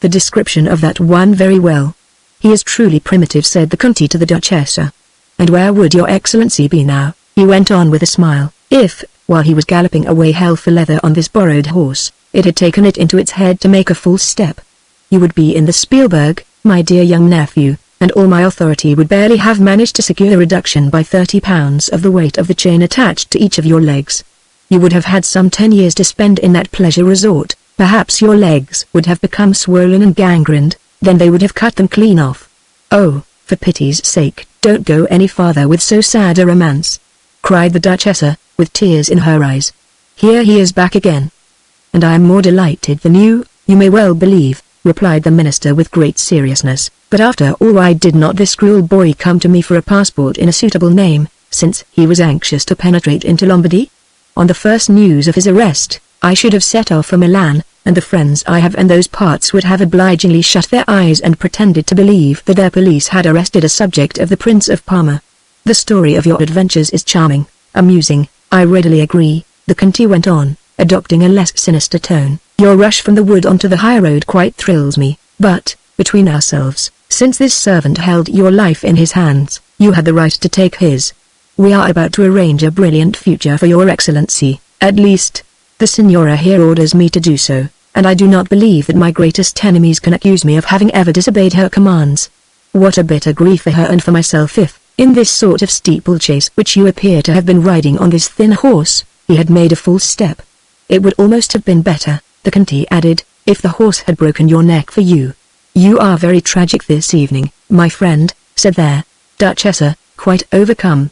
the description of that one very well. He is truly primitive, said the Conti to the Duchessa. And where would your excellency be now, he went on with a smile, if, while he was galloping away hell for leather on this borrowed horse, it had taken it into its head to make a false step? You would be in the Spielberg, my dear young nephew, and all my authority would barely have managed to secure a reduction by 30 pounds of the weight of the chain attached to each of your legs. You would have had some 10 years to spend in that pleasure resort. Perhaps your legs would have become swollen and gangrened, then they would have cut them clean off. Oh, for pity's sake, don't go any farther with so sad a romance, cried the Duchessa, with tears in her eyes. Here he is back again. And I am more delighted than you may well believe, replied the minister with great seriousness. But after all, why did not this cruel boy come to me for a passport in a suitable name, since he was anxious to penetrate into Lombardy? On the first news of his arrest, I should have set off for Milan, and the friends I have in those parts would have obligingly shut their eyes and pretended to believe that their police had arrested a subject of the Prince of Parma. The story of your adventures is charming, amusing, I readily agree, the Conti went on, adopting a less sinister tone. Your rush from the wood onto the high road quite thrills me, but, between ourselves, since this servant held your life in his hands, you had the right to take his. We are about to arrange a brilliant future for your excellency, at least, the signora here orders me to do so, and I do not believe that my greatest enemies can accuse me of having ever disobeyed her commands. What a bitter grief for her and for myself if, in this sort of steeplechase which you appear to have been riding on this thin horse, he had made a false step. It would almost have been better, the Conti added, if the horse had broken your neck for you. You are very tragic this evening, my friend, said the Duchessa, quite overcome.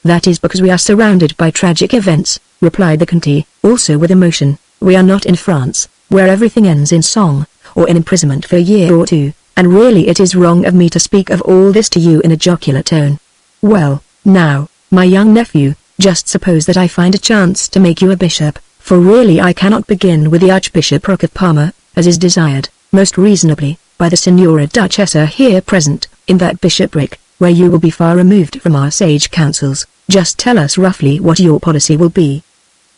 That is because we are surrounded by tragic events, replied the Conti, also with emotion. We are not in France, where everything ends in song, or in imprisonment for a year or two, and really it is wrong of me to speak of all this to you in a jocular tone. Well, now, my young nephew, just suppose that I find a chance to make you a bishop, for really I cannot begin with the Archbishopric of Parma, as is desired, most reasonably, by the Signora Duchessa here present, in that bishopric, where you will be far removed from our sage counsels. Just tell us roughly what your policy will be.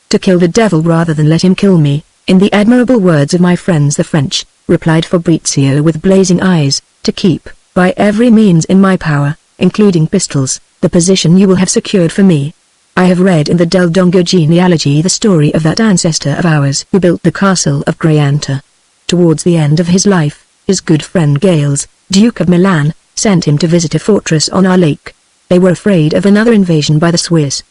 To kill the devil rather than let him kill me, in the admirable words of my friends the French, replied Fabrizio with blazing eyes, to keep, by every means in my power, including pistols, the position you will have secured for me. I have read in the Del Dongo genealogy the story of that ancestor of ours who built the castle of Graianta. Towards the end of his life, his good friend Gales, Duke of Milan, sent him to visit a fortress on our lake. They were afraid of another invasion by the Swiss.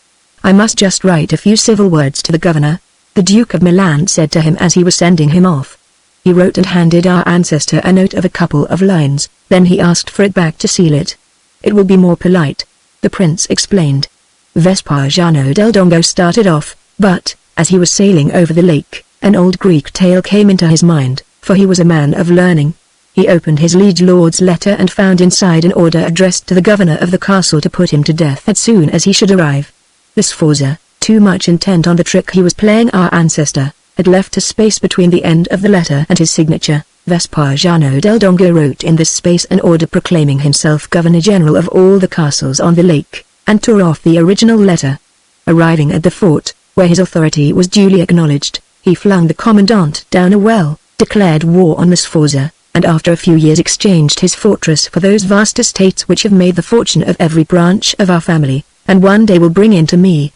I must just write a few civil words to the governor, the Duke of Milan said to him as he was sending him off. He wrote and handed our ancestor a note of a couple of lines, then he asked for it back to seal it. It will be more polite, the prince explained. Vespasiano del Dongo started off, but, as he was sailing over the lake, an old Greek tale came into his mind, for he was a man of learning. He opened his liege lord's letter and found inside an order addressed to the governor of the castle to put him to death as soon as he should arrive. The Sforza, too much intent on the trick he was playing our ancestor, had left a space between the end of the letter and his signature. Vespasiano del Dongo wrote in this space an order proclaiming himself Governor-General of all the castles on the lake, and tore off the original letter. Arriving at the fort, where his authority was duly acknowledged, he flung the commandant down a well, declared war on the Sforza, and after a few years exchanged his fortress for those vast estates which have made the fortune of every branch of our family, and one day will bring in to me,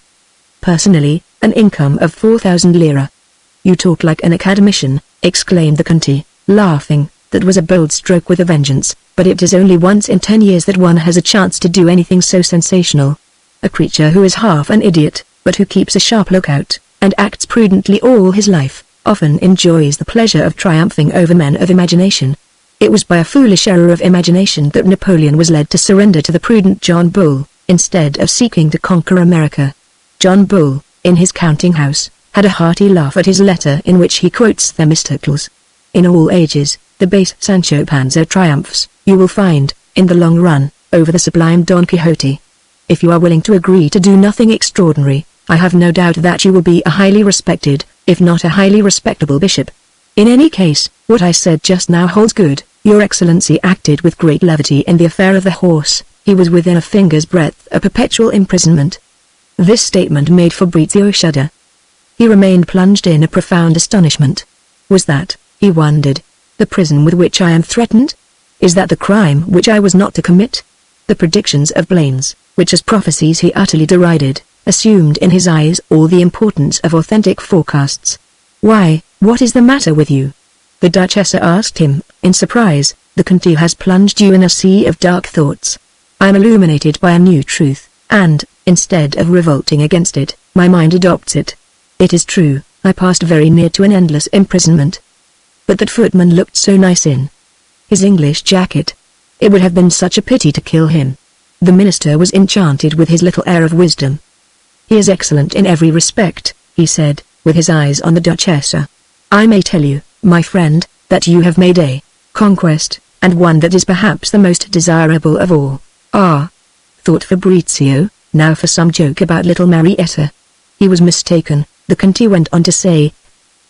personally, an income of 4,000 lira. You talk like an academician, exclaimed the Conti, laughing. That was a bold stroke with a vengeance, but it is only once in 10 years that one has a chance to do anything so sensational. A creature who is half an idiot, but who keeps a sharp lookout, and acts prudently all his life, often enjoys the pleasure of triumphing over men of imagination. It was by a foolish error of imagination that Napoleon was led to surrender to the prudent John Bull, instead of seeking to conquer America. John Bull, in his counting-house, had a hearty laugh at his letter in which he quotes Themistocles. In all ages, the base Sancho Panza triumphs, you will find, in the long run, over the sublime Don Quixote. If you are willing to agree to do nothing extraordinary, I have no doubt that you will be a highly respected, if not a highly respectable bishop. In any case, what I said just now holds good. Your Excellency acted with great levity in the affair of the horse. He was within a finger's breadth of perpetual imprisonment. This statement made Fabrizio shudder. He remained plunged in a profound astonishment. Was that, he wondered, the prison with which I am threatened? Is that the crime which I was not to commit? The predictions of Blaine's, which as prophecies he utterly derided, assumed in his eyes all the importance of authentic forecasts. "Why, what is the matter with you?" the Duchessa asked him, in surprise. "The Conti has plunged you in a sea of dark thoughts. I am illuminated by a new truth, and, instead of revolting against it, my mind adopts it. It is true, I passed very near to an endless imprisonment. But that footman looked so nice in his English jacket. It would have been such a pity to kill him." The minister was enchanted with his little air of wisdom. "He is excellent in every respect," he said, with his eyes on the Duchessa. "I may tell you, my friend, that you have made a conquest, and one that is perhaps the most desirable of all." "Ah," thought Fabrizio, "now for some joke about little Marietta." He was mistaken. The Conti went on to say,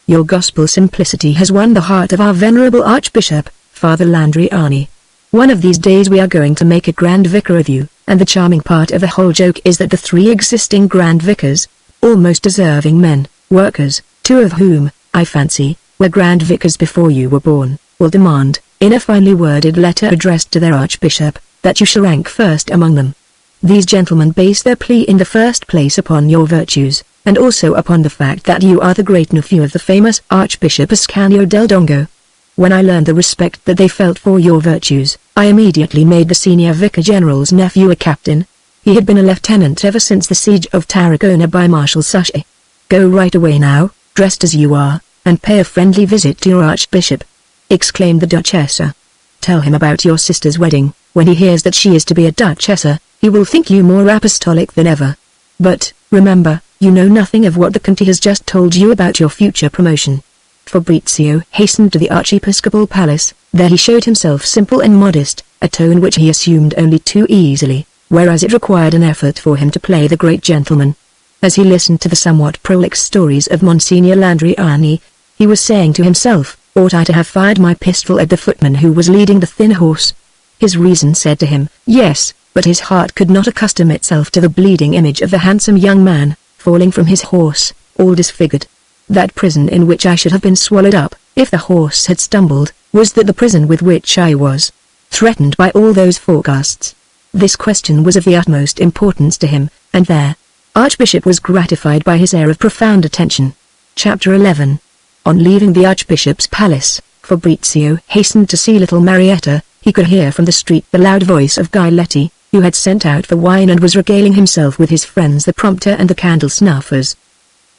"Your gospel simplicity has won the heart of our venerable Archbishop, Father Landriani. One of these days we are going to make a Grand Vicar of you, and the charming part of the whole joke is that the 3 existing Grand Vicars, all most deserving men, workers, 2 of whom, I fancy, were Grand Vicars before you were born, will demand, in a finely worded letter addressed to their Archbishop, that you shall rank first among them. These gentlemen base their plea in the first place upon your virtues, and also upon the fact that you are the great-nephew of the famous Archbishop Ascanio del Dongo. When I learned the respect that they felt for your virtues, I immediately made the senior Vicar General's nephew a captain. He had been a lieutenant ever since the siege of Tarragona by Marshal Suchet. Go right away now, dressed as you are, and pay a friendly visit to your Archbishop," exclaimed the Duchessa. "Tell him about your sister's wedding. When he hears that she is to be a Duchessa, he will think you more apostolic than ever. But, remember, you know nothing of what the Conti has just told you about your future promotion." Fabrizio hastened to the archiepiscopal palace. There he showed himself simple and modest, a tone which he assumed only too easily, whereas it required an effort for him to play the great gentleman. As he listened to the somewhat prolix stories of Monsignor Landriani, he was saying to himself, "Ought I to have fired my pistol at the footman who was leading the thin horse?" His reason said to him, "Yes," but his heart could not accustom itself to the bleeding image of the handsome young man, falling from his horse, all disfigured. That prison in which I should have been swallowed up, if the horse had stumbled, was that the prison with which I was threatened by all those forecasts? This question was of the utmost importance to him, and there, Archbishop was gratified by his air of profound attention. Chapter 11. On leaving the Archbishop's palace, Fabrizio hastened to see little Marietta. He could hear from the street the loud voice of Giletti, who had sent out for wine and was regaling himself with his friends the prompter and the candle snuffers.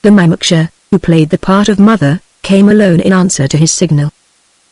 The Mimokshire, who played the part of mother, came alone in answer to his signal.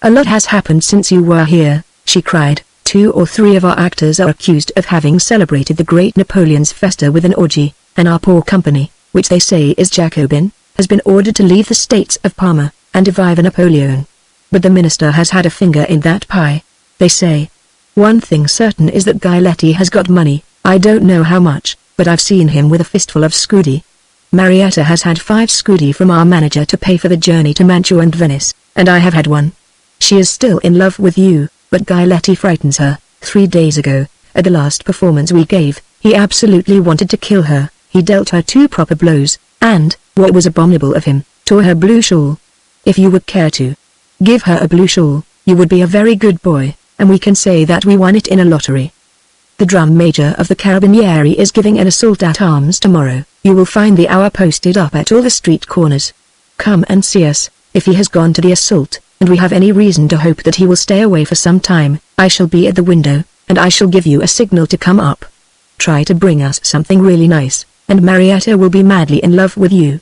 "A lot has happened since you were here," she cried. 2 or 3 of our actors are accused of having celebrated the great Napoleon's festa with an orgy, and our poor company, which they say is Jacobin, has been ordered to leave the States of Parma, and to Viva Napoleon. But the minister has had a finger in that pie, they say. One thing certain is that Giletti has got money. I don't know how much, but I've seen him with a fistful of scudi. Marietta has had 5 scudi from our manager to pay for the journey to Mantua and Venice, and I have had 1. She is still in love with you, but Giletti frightens her. 3 days ago, at the last performance we gave, he absolutely wanted to kill her. He dealt her 2 proper blows, and, what was abominable of him, tore her blue shawl. If you would care to give her a blue shawl, you would be a very good boy, and we can say that we won it in a lottery. The drum major of the Carabinieri is giving an assault at arms tomorrow. You will find the hour posted up at all the street corners. Come and see us. If he has gone to the assault, and we have any reason to hope that he will stay away for some time, I shall be at the window, and I shall give you a signal to come up. Try to bring us something really nice, and Marietta will be madly in love with you."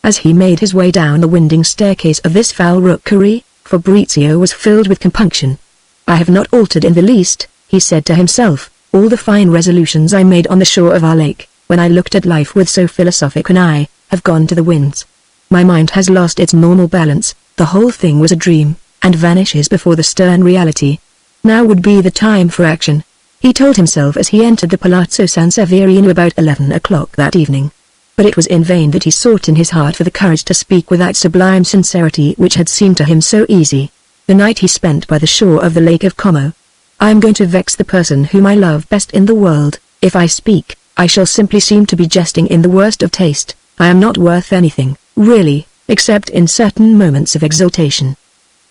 As he made his way down the winding staircase of this foul rookery, Fabrizio was filled with compunction. "I have not altered in the least," he said to himself. "All the fine resolutions I made on the shore of our lake, when I looked at life with so philosophic an eye, have gone to the winds. My mind has lost its normal balance, the whole thing was a dream, and vanishes before the stern reality. Now would be the time for action," he told himself as he entered the Palazzo San Severino about 11 o'clock that evening. But it was in vain that he sought in his heart for the courage to speak with that sublime sincerity which had seemed to him so easy. The night he spent by the shore of the Lake of Como. "I am going to vex the person whom I love best in the world. If I speak, I shall simply seem to be jesting in the worst of taste. I am not worth anything, really, except in certain moments of exultation.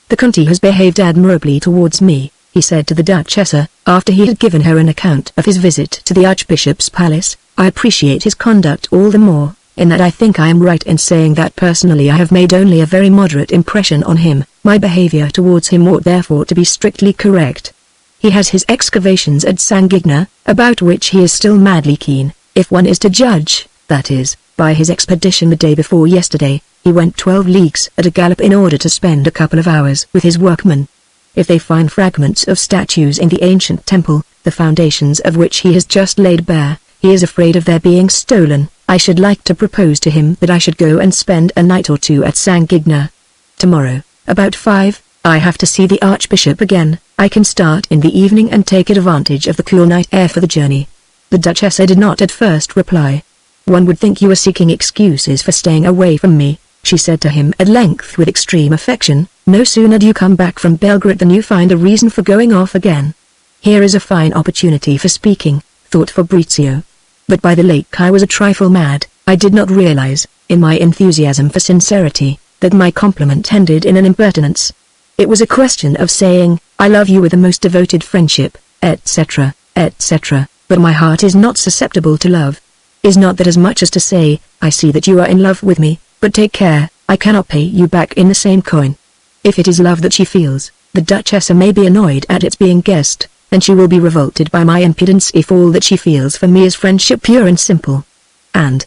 The Conti has behaved admirably towards me. he said to the Duchessa, after he had given her an account of his visit to the Archbishop's palace, "I appreciate his conduct all the more, in that I think I am right in saying that personally I have made only a very moderate impression on him. My behavior towards him ought therefore to be strictly correct. He has his excavations at San Gigna, about which he is still madly keen, if one is to judge, that is, by his expedition the day before yesterday. He went 12 leagues at a gallop in order to spend a couple of hours with his workmen. If they find fragments of statues in the ancient temple, the foundations of which he has just laid bare, he is afraid of their being stolen. I should like to propose to him that I should go and spend a night or two at San Gigna. Tomorrow, about 5, I have to see the Archbishop again. I can start in the evening and take advantage of the cool night air for the journey." The Duchessa did not at first reply. "One would think you were seeking excuses for staying away from me," she said to him at length with extreme affection. "No sooner do you come back from Belgrade than you find a reason for going off again." "Here is a fine opportunity for speaking," thought Fabrizio. But by the lake I was a trifle mad. I did not realize, in my enthusiasm for sincerity, that my compliment ended in an impertinence. It was a question of saying, "I love you with the most devoted friendship," etc., etc., but my heart is not susceptible to love. Is not that as much as to say, "I see that you are in love with me, but take care, I cannot pay you back in the same coin"? If it is love that she feels, the Duchessa may be annoyed at its being guessed, and she will be revolted by my impudence if all that she feels for me is friendship pure and simple. And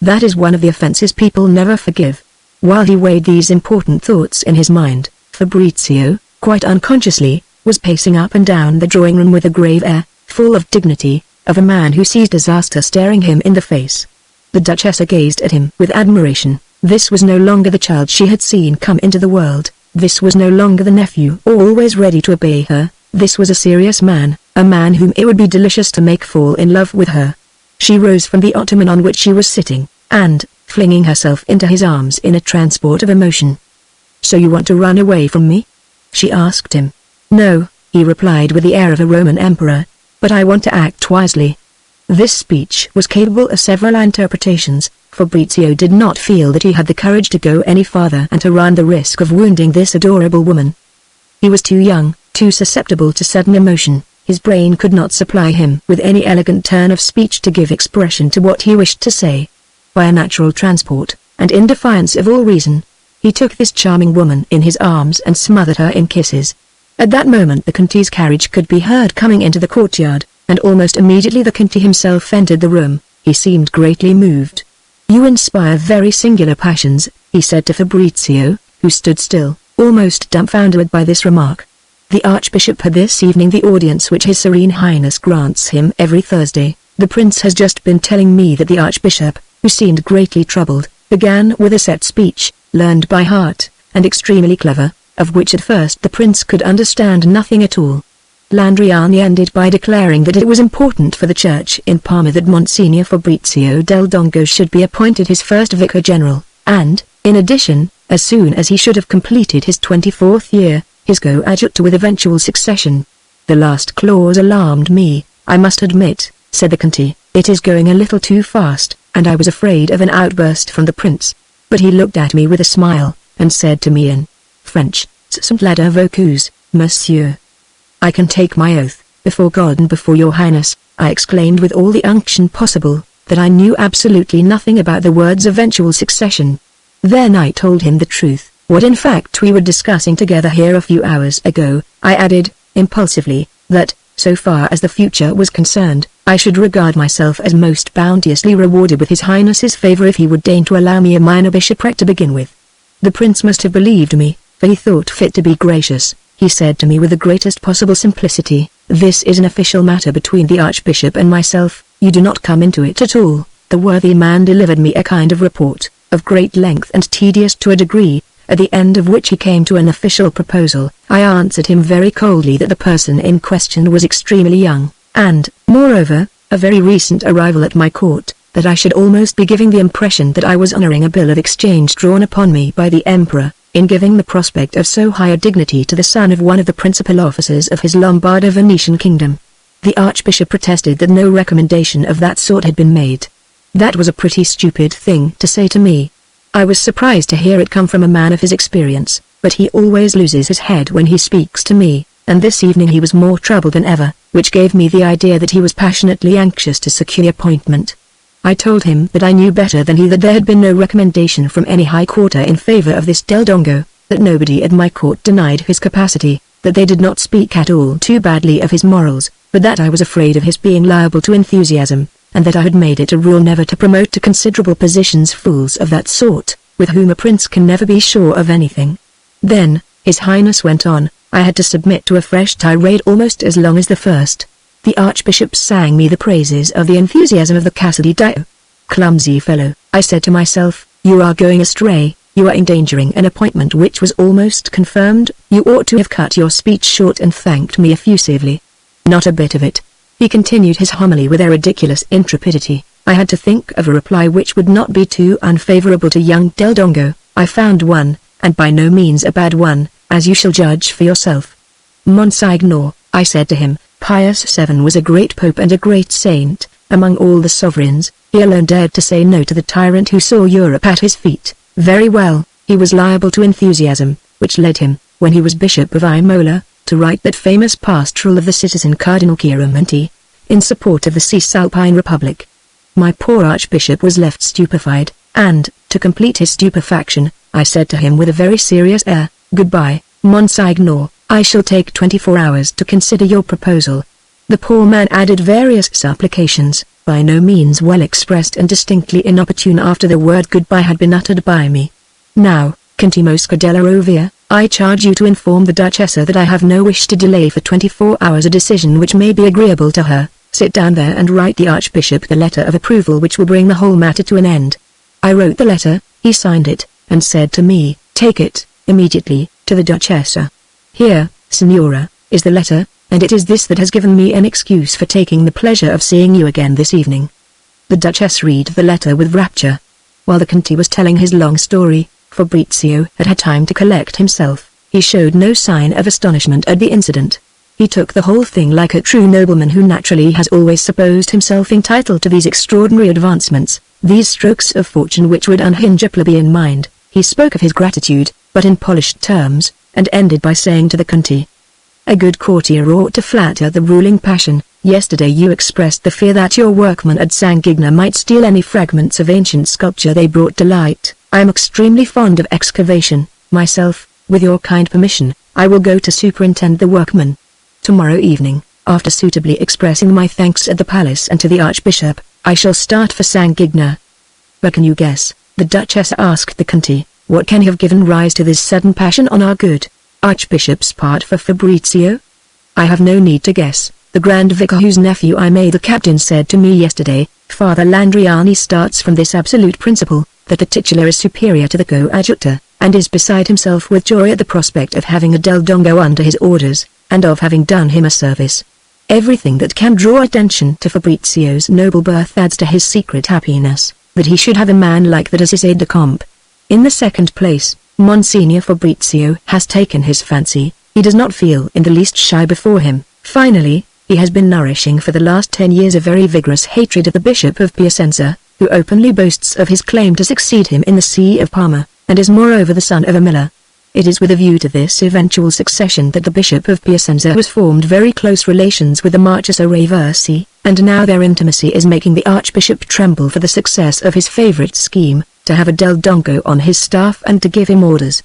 that is one of the offenses people never forgive. While he weighed these important thoughts in his mind, Fabrizio, quite unconsciously, was pacing up and down the drawing room with a grave air, full of dignity, of a man who sees disaster staring him in the face. The Duchessa gazed at him with admiration. This was no longer the child she had seen come into the world. This was no longer the nephew always ready to obey her. This was a serious man, a man whom it would be delicious to make fall in love with her. She rose from the ottoman on which she was sitting, and, flinging herself into his arms in a transport of emotion. "So you want to run away from me?" she asked him. "No," he replied with the air of a Roman emperor, "but I want to act wisely." This speech was capable of several interpretations. Fabrizio did not feel that he had the courage to go any farther and to run the risk of wounding this adorable woman. He was too young, too susceptible to sudden emotion. His brain could not supply him with any elegant turn of speech to give expression to what he wished to say. By a natural transport, and in defiance of all reason, he took this charming woman in his arms and smothered her in kisses. At that moment the Conte's carriage could be heard coming into the courtyard, and almost immediately the Conte himself entered the room. He seemed greatly moved. "You inspire very singular passions," he said to Fabrizio, who stood still, almost dumbfounded by this remark. "The Archbishop had this evening the audience which His Serene Highness grants him every Thursday. The Prince has just been telling me that the Archbishop, who seemed greatly troubled, began with a set speech, learned by heart, and extremely clever, of which at first the Prince could understand nothing at all. Landriani ended by declaring that it was important for the church in Parma that Monsignor Fabrizio del Dongo should be appointed his first vicar general, and, in addition, as soon as he should have completed his 24th year, his coadjutor with eventual succession. The last clause alarmed me, I must admit, said the Conte. It is going a little too fast, and I was afraid of an outburst from the Prince. But he looked at me with a smile, and said to me in French, "Sunt ladder vocus, monsieur." "I can take my oath, before God and before your Highness," I exclaimed with all the unction possible, that I knew absolutely nothing about the word's eventual succession. Then I told him the truth, what in fact we were discussing together here a few hours ago. I added, impulsively, that, so far as the future was concerned, I should regard myself as most bounteously rewarded with His Highness's favor if he would deign to allow me a minor bishopric to begin with. The Prince must have believed me, for he thought fit to be gracious. He said to me with the greatest possible simplicity, "This is an official matter between the Archbishop and myself, you do not come into it at all." The worthy man delivered me a kind of report, of great length and tedious to a degree, at the end of which he came to an official proposal. I answered him very coldly that the person in question was extremely young, and, moreover, a very recent arrival at my court, that I should almost be giving the impression that I was honoring a bill of exchange drawn upon me by the Emperor, in giving the prospect of so high a dignity to the son of one of the principal officers of his Lombardo-Venetian kingdom. The Archbishop protested that no recommendation of that sort had been made. That was a pretty stupid thing to say to me. I was surprised to hear it come from a man of his experience, but he always loses his head when he speaks to me. and this evening he was more troubled than ever, which gave me the idea that he was passionately anxious to secure the appointment. I told him that I knew better than he that there had been no recommendation from any high quarter in favor of this Del Dongo, that nobody at my court denied his capacity, that they did not speak at all too badly of his morals, but that I was afraid of his being liable to enthusiasm, and that I had made it a rule never to promote to considerable positions fools of that sort, with whom a prince can never be sure of anything. Then, His Highness went on, I had to submit to a fresh tirade almost as long as the first. The Archbishop sang me the praises of the enthusiasm of the Casa di Dio. Clumsy fellow, I said to myself, you are going astray, you are endangering an appointment which was almost confirmed, you ought to have cut your speech short and thanked me effusively. Not a bit of it. He continued his homily with a ridiculous intrepidity. I had to think of a reply which would not be too unfavorable to young Del Dongo. I found one, and by no means a bad one, as you shall judge for yourself. Monsignor, I said to him, Pius VII was a great pope and a great saint. Among all the sovereigns, he alone dared to say no to the tyrant who saw Europe at his feet. Very well, he was liable to enthusiasm, which led him, when he was Bishop of Imola, to write that famous pastoral of the citizen Cardinal Chiaramonti, in support of the Cisalpine Republic. My poor Archbishop was left stupefied, and, to complete his stupefaction, I said to him with a very serious air, Goodbye, Monsignor, I shall take 24 hours to consider your proposal. The poor man added various supplications, by no means well expressed and distinctly inopportune after the word goodbye had been uttered by me. Now, Conte Mosca della Rovia, I charge you to inform the Duchessa that I have no wish to delay for 24 hours a decision which may be agreeable to her. Sit down there and write the Archbishop the letter of approval which will bring the whole matter to an end. I wrote the letter, he signed it, and said to me, Take it, immediately, to the Duchessa. Here, Signora, is the letter, and it is this that has given me an excuse for taking the pleasure of seeing you again this evening. The Duchess read the letter with rapture. While the Conte was telling his long story, Fabrizio had had time to collect himself. He showed no sign of astonishment at the incident. He took the whole thing like a true nobleman who naturally has always supposed himself entitled to these extraordinary advancements, these strokes of fortune which would unhinge a plebeian mind. He spoke of his gratitude, but in polished terms, and ended by saying to the Conte, A good courtier ought to flatter the ruling passion. Yesterday you expressed the fear that your workmen at San Gigna might steal any fragments of ancient sculpture they brought to light. I am extremely fond of excavation, myself. With your kind permission, I will go to superintend the workmen. Tomorrow evening, after suitably expressing my thanks at the palace and to the Archbishop, I shall start for San Gigna. But can you guess, the Duchess asked the Conte, what can have given rise to this sudden passion on our good Archbishop's part for Fabrizio? I have no need to guess. The Grand Vicar whose nephew I made the captain said to me yesterday, Father Landriani starts from this absolute principle, that the titular is superior to the coadjutor, and is beside himself with joy at the prospect of having a Del Dongo under his orders, and of having done him a service. Everything that can draw attention to Fabrizio's noble birth adds to his secret happiness, that he should have a man like that as his aide-de-camp. In the second place, Monsignor Fabrizio has taken his fancy. He does not feel in the least shy before him. Finally, he has been nourishing for the last 10 years a very vigorous hatred of the Bishop of Piacenza, who openly boasts of his claim to succeed him in the See of Parma, and is moreover the son of a miller. It is with a view to this eventual succession that the Bishop of Piacenza has formed very close relations with the Marchesa Raversi, and now their intimacy is making the Archbishop tremble for the success of his favorite scheme, to have a Del Dongo on his staff and to give him orders.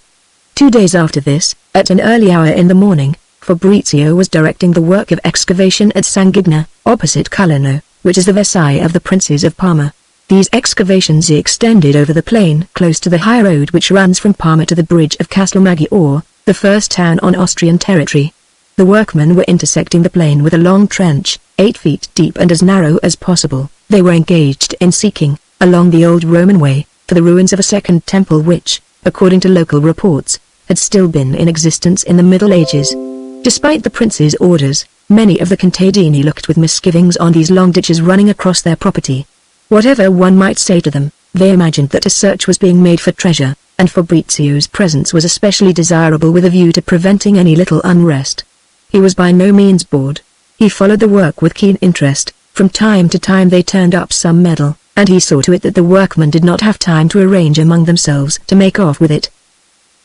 2 days after this, at an early hour in the morning, Fabrizio was directing the work of excavation at San Gigna, opposite Colorno, which is the Versailles of the Princes of Parma. These excavations extended over the plain close to the high road which runs from Parma to the bridge of Castelmaggiore, the first town on Austrian territory. The workmen were intersecting the plain with a long trench, 8 feet deep and as narrow as possible. They were engaged in seeking, along the old Roman way, for the ruins of a second temple which, according to local reports, had still been in existence in the Middle Ages. Despite the prince's orders, many of the contadini looked with misgivings on these long ditches running across their property. Whatever one might say to them, they imagined that a search was being made for treasure, and Fabrizio's presence was especially desirable with a view to preventing any little unrest. He was by no means bored. He followed the work with keen interest. From time to time they turned up some metal, and he saw to it that the workmen did not have time to arrange among themselves to make off with it.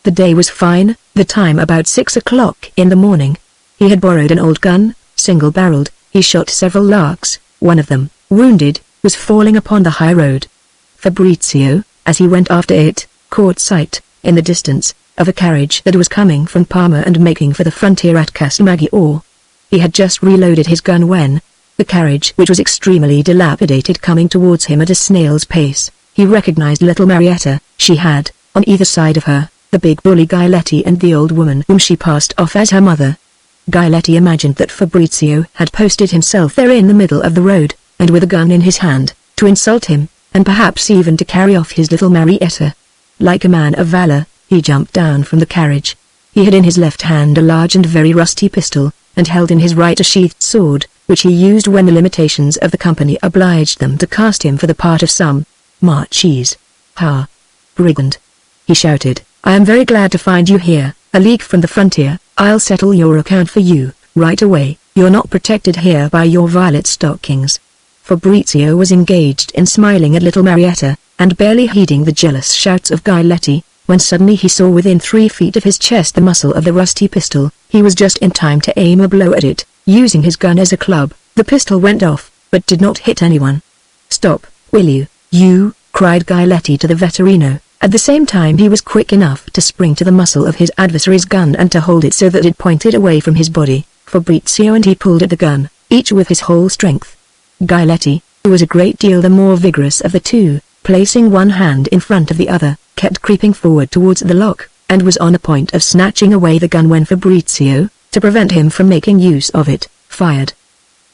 The day was fine, the time about 6 o'clock in the morning. He had borrowed an old gun, single-barreled. He shot several larks. One of them, wounded, was falling upon the high road. Fabrizio, as he went after it, caught sight, in the distance, of a carriage that was coming from Parma and making for the frontier at Castelmaggiore. He had just reloaded his gun when, the carriage, which was extremely dilapidated, coming towards him at a snail's pace, he recognized little Marietta. She had, on either side of her, the big bully Giletti and the old woman whom she passed off as her mother. Giletti imagined that Fabrizio had posted himself there in the middle of the road, and with a gun in his hand, to insult him, and perhaps even to carry off his little Marietta. Like a man of valor, he jumped down from the carriage. He had in his left hand a large and very rusty pistol, and held in his right a sheathed sword, which he used when the limitations of the company obliged them to cast him for the part of some Marchese. "Ha! Brigand!" he shouted, "I am very glad to find you here, a league from the frontier. I'll settle your account for you, right away. You're not protected here by your violet stockings." Fabrizio was engaged in smiling at little Marietta, and barely heeding the jealous shouts of Giletti, when suddenly he saw within 3 feet of his chest the muzzle of the rusty pistol. He was just in time to aim a blow at it, using his gun as a club. The pistol went off, but did not hit anyone. "Stop, will you?" cried Giletti to the vetturino. At the same time he was quick enough to spring to the muzzle of his adversary's gun and to hold it so that it pointed away from his body. Fabrizio and he pulled at the gun, each with his whole strength. Giletti, who was a great deal the more vigorous of the two, placing one hand in front of the other, kept creeping forward towards the lock, and was on the point of snatching away the gun when Fabrizio, to prevent him from making use of it, fired.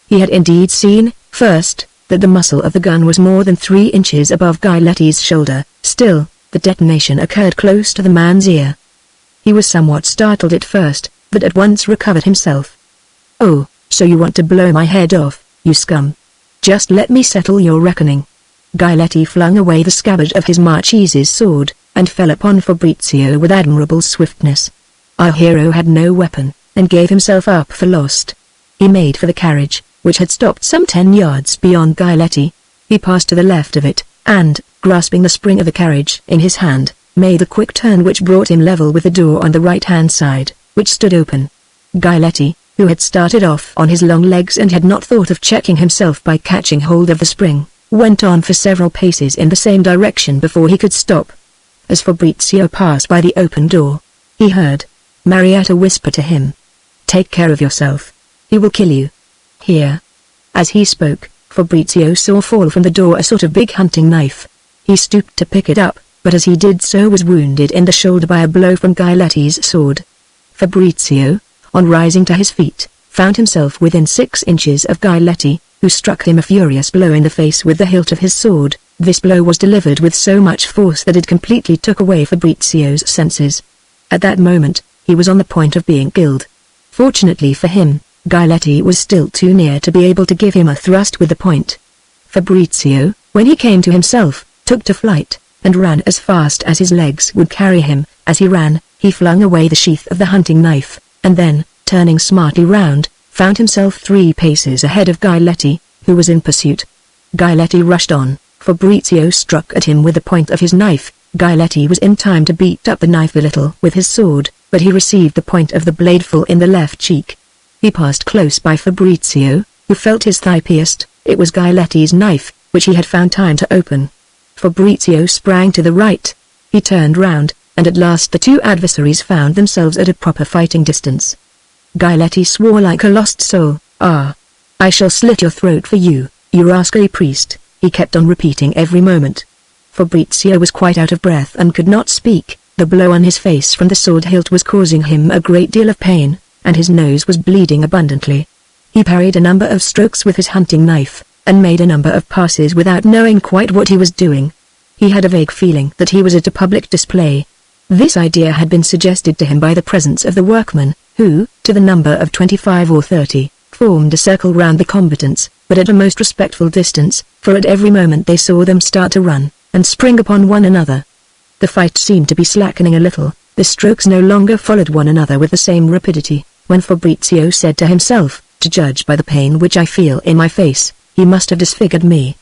He had indeed seen, first, that the muzzle of the gun was more than 3 inches above Giletti's shoulder. Still, the detonation occurred close to the man's ear. He was somewhat startled at first, but at once recovered himself. "Oh, so you want to blow my head off, you scum. Just let me settle your reckoning." Giletti flung away the scabbard of his Marchese's sword, and fell upon Fabrizio with admirable swiftness. Our hero had no weapon, and gave himself up for lost. He made for the carriage, which had stopped some 10 yards beyond Giletti. He passed to the left of it, and, grasping the spring of the carriage in his hand, made a quick turn which brought him level with the door on the right-hand side, which stood open. Giletti, who had started off on his long legs and had not thought of checking himself by catching hold of the spring, went on for several paces in the same direction before he could stop. As Fabrizio passed by the open door, he heard Marietta whisper to him, "Take care of yourself. He will kill you." Here. As he spoke, Fabrizio saw fall from the door a sort of big hunting knife. He stooped to pick it up, but as he did so was wounded in the shoulder by a blow from Giletti's sword. Fabrizio, on rising to his feet, found himself within 6 inches of Giletti, who struck him a furious blow in the face with the hilt of his sword. This blow was delivered with so much force that it completely took away Fabrizio's senses. At that moment, he was on the point of being killed. Fortunately for him, Giletti was still too near to be able to give him a thrust with the point. Fabrizio, when he came to himself, took to flight, and ran as fast as his legs would carry him. As he ran, he flung away the sheath of the hunting knife, and then, turning smartly round, found himself 3 paces ahead of Giletti, who was in pursuit. Giletti rushed on. Fabrizio struck at him with the point of his knife. Giletti was in time to beat up the knife a little with his sword, but he received the point of the blade full in the left cheek. He passed close by Fabrizio, who felt his thigh pierced. It was Giletti's knife, which he had found time to open. Fabrizio sprang to the right. He turned round, and at last the 2 adversaries found themselves at a proper fighting distance. Giletti swore like a lost soul. "Ah! I shall slit your throat for you, you rascally priest," he kept on repeating every moment. Fabrizio was quite out of breath and could not speak. The blow on his face from the sword hilt was causing him a great deal of pain, and his nose was bleeding abundantly. He parried a number of strokes with his hunting knife, and made a number of passes without knowing quite what he was doing. He had a vague feeling that he was at a public display. This idea had been suggested to him by the presence of the workmen, who, to the number of 25 or 30, formed a circle round the combatants, but at a most respectful distance, for at every moment they saw them start to run, and spring upon one another. The fight seemed to be slackening a little. The strokes no longer followed one another with the same rapidity, when Fabrizio said to himself, "To judge by the pain which I feel in my face, he must have disfigured me."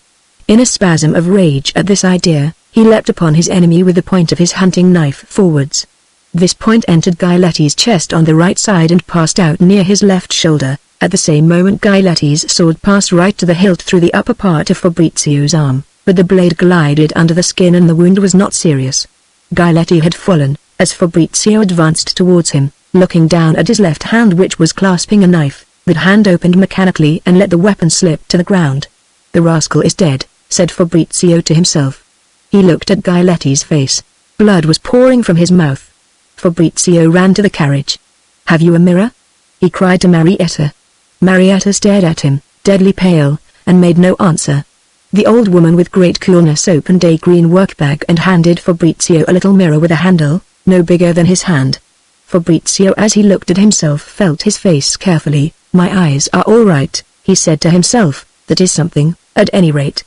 In a spasm of rage at this idea, he leapt upon his enemy with the point of his hunting knife forwards. This point entered Giletti's chest on the right side and passed out near his left shoulder. At the same moment Giletti's sword passed right to the hilt through the upper part of Fabrizio's arm, but the blade glided under the skin and the wound was not serious. Giletti had fallen, as Fabrizio advanced towards him, looking down at his left hand which was clasping a knife. That hand opened mechanically and let the weapon slip to the ground. "The rascal is dead," said Fabrizio to himself. He looked at Giletti's face. Blood was pouring from his mouth. Fabrizio ran to the carriage. "Have you a mirror?" he cried to Marietta. Marietta stared at him, deadly pale, and made no answer. The old woman with great coolness opened a green workbag and handed Fabrizio a little mirror with a handle, no bigger than his hand. Fabrizio as he looked at himself felt his face carefully. "My eyes are all right," he said to himself, "that is something, at any rate."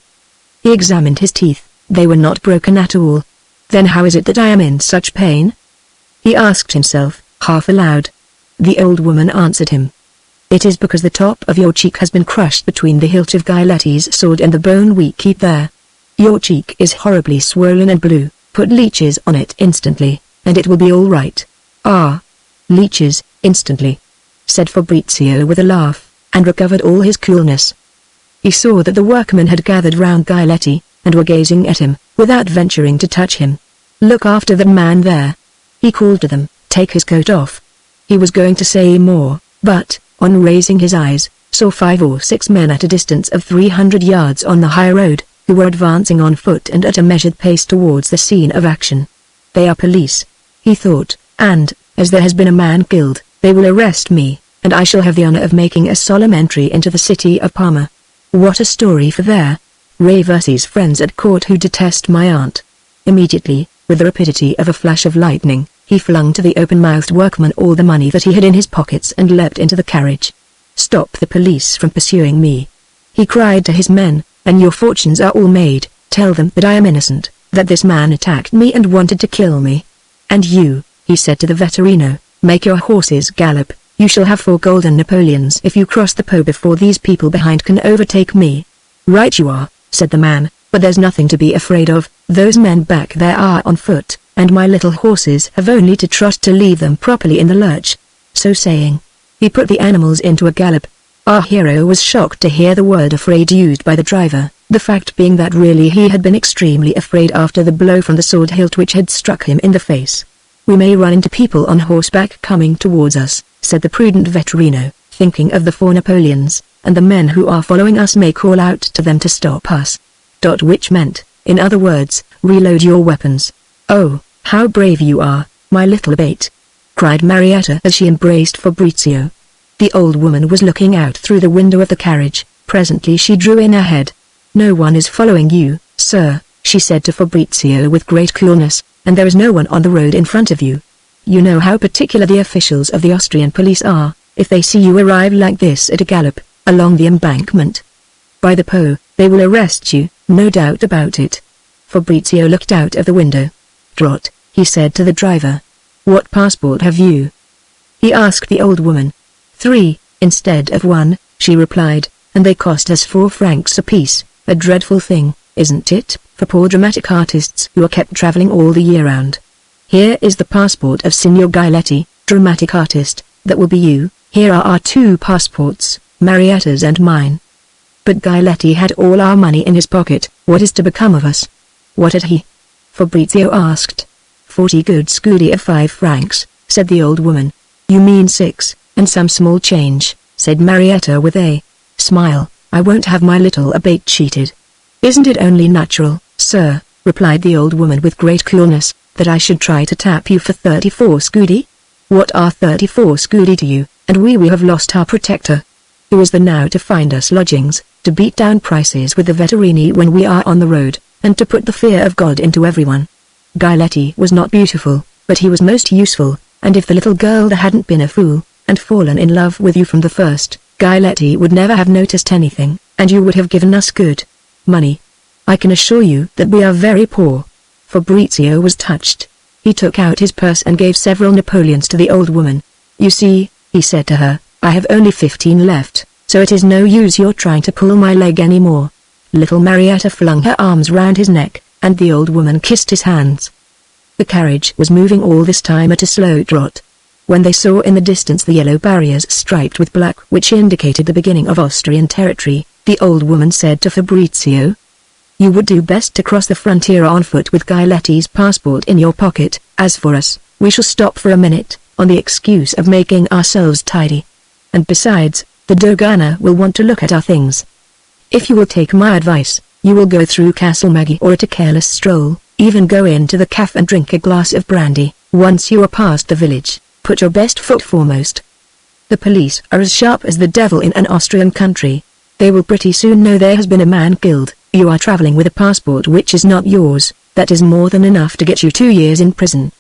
He examined his teeth, they were not broken at all. "Then how is it that I am in such pain?" he asked himself, half aloud. The old woman answered him. "It is because the top of your cheek has been crushed between the hilt of Giletti's sword and the bone we keep there. Your cheek is horribly swollen and blue, put leeches on it instantly, and it will be all right." "Ah, leeches, instantly," said Fabrizio with a laugh, and recovered all his coolness. He saw that the workmen had gathered round Giletti, and were gazing at him, without venturing to touch him. "Look after that man there," he called to them, "take his coat off." He was going to say more, but, on raising his eyes, saw 5 or 6 men at a distance of 300 yards on the high road, who were advancing on foot and at a measured pace towards the scene of action. "They are police," he thought, "and, as there has been a man killed, they will arrest me, and I shall have the honor of making a solemn entry into the city of Parma. What a story for their Raversi's friends at court who detest my aunt." Immediately, with the rapidity of a flash of lightning, he flung to the open-mouthed workman all the money that he had in his pockets and leapt into the carriage. "Stop the police from pursuing me," he cried to his men, "and your fortunes are all made. Tell them that I am innocent, that this man attacked me and wanted to kill me. And you," he said to the vetturino, "make your horses gallop. You shall have 4 golden Napoleons if you cross the Po before these people behind can overtake me." "Right you are," said the man, "but there's nothing to be afraid of. Those men back there are on foot, and my little horses have only to trot to leave them properly in the lurch." So saying, he put the animals into a gallop. Our hero was shocked to hear the word afraid used by the driver, the fact being that really he had been extremely afraid after the blow from the sword hilt which had struck him in the face. "We may run into people on horseback coming towards us," said the prudent vetturino, thinking of the 4 Napoleons, "and the men who are following us may call out to them to stop us." Which meant, in other words, reload your weapons. "Oh, how brave you are, my little bait!" cried Marietta as she embraced Fabrizio. The old woman was looking out through the window of the carriage. Presently she drew in her head. "No one is following you, sir," she said to Fabrizio with great coolness, "and there is no one on the road in front of you. You know how particular the officials of the Austrian police are, if they see you arrive like this at a gallop, along the embankment. By the Po, they will arrest you, no doubt about it." Fabrizio looked out of the window. "Trot," he said to the driver. "What passport have you?" he asked the old woman. 3, instead of 1, she replied, "and they cost us 4 francs apiece, a dreadful thing, isn't it, for poor dramatic artists who are kept traveling all the year round. Here is the passport of Signor Giletti, dramatic artist, that will be you. Here are our 2 passports, Marietta's and mine." "But Giletti had all our money in his pocket. What is to become of us?" "What had he?" Fabrizio asked. 40 good scudi of 5 francs, said the old woman. "You mean 6, and some small change," said Marietta with a smile. "I won't have my little abate cheated." "Isn't it only natural, sir," replied the old woman with great coolness, "that I should try to tap you for 34 scudi? What are 34 scudi to you, and we have lost our protector. Who is there now to find us lodgings, to beat down prices with the vetturini when we are on the road, and to put the fear of God into everyone?" Giletti was not beautiful, but he was most useful, and if the little girl hadn't been a fool, and fallen in love with you from the first, Giletti would never have noticed anything, and you would have given us good money. I can assure you that we are very poor. Fabrizio was touched. He took out his purse and gave several Napoleons to the old woman. "You see," he said to her, "I have only 15 left, so it is no use your trying to pull my leg any more." Little Marietta flung her arms round his neck, and the old woman kissed his hands. The carriage was moving all this time at a slow trot. When they saw in the distance the yellow barriers striped with black which indicated the beginning of Austrian territory, the old woman said to Fabrizio, "You would do best to cross the frontier on foot with Giletti's passport in your pocket. As for us, we shall stop for a minute, on the excuse of making ourselves tidy. And besides, the Dogana will want to look at our things. If you will take my advice, you will go through Castle Maggie or at a careless stroll, even go into the cafe and drink a glass of brandy. Once you are past the village, put your best foot foremost. The police are as sharp as the devil in an Austrian country. They will pretty soon know there has been a man killed. You are traveling with a passport which is not yours. That is more than enough to get you 2 years in prison.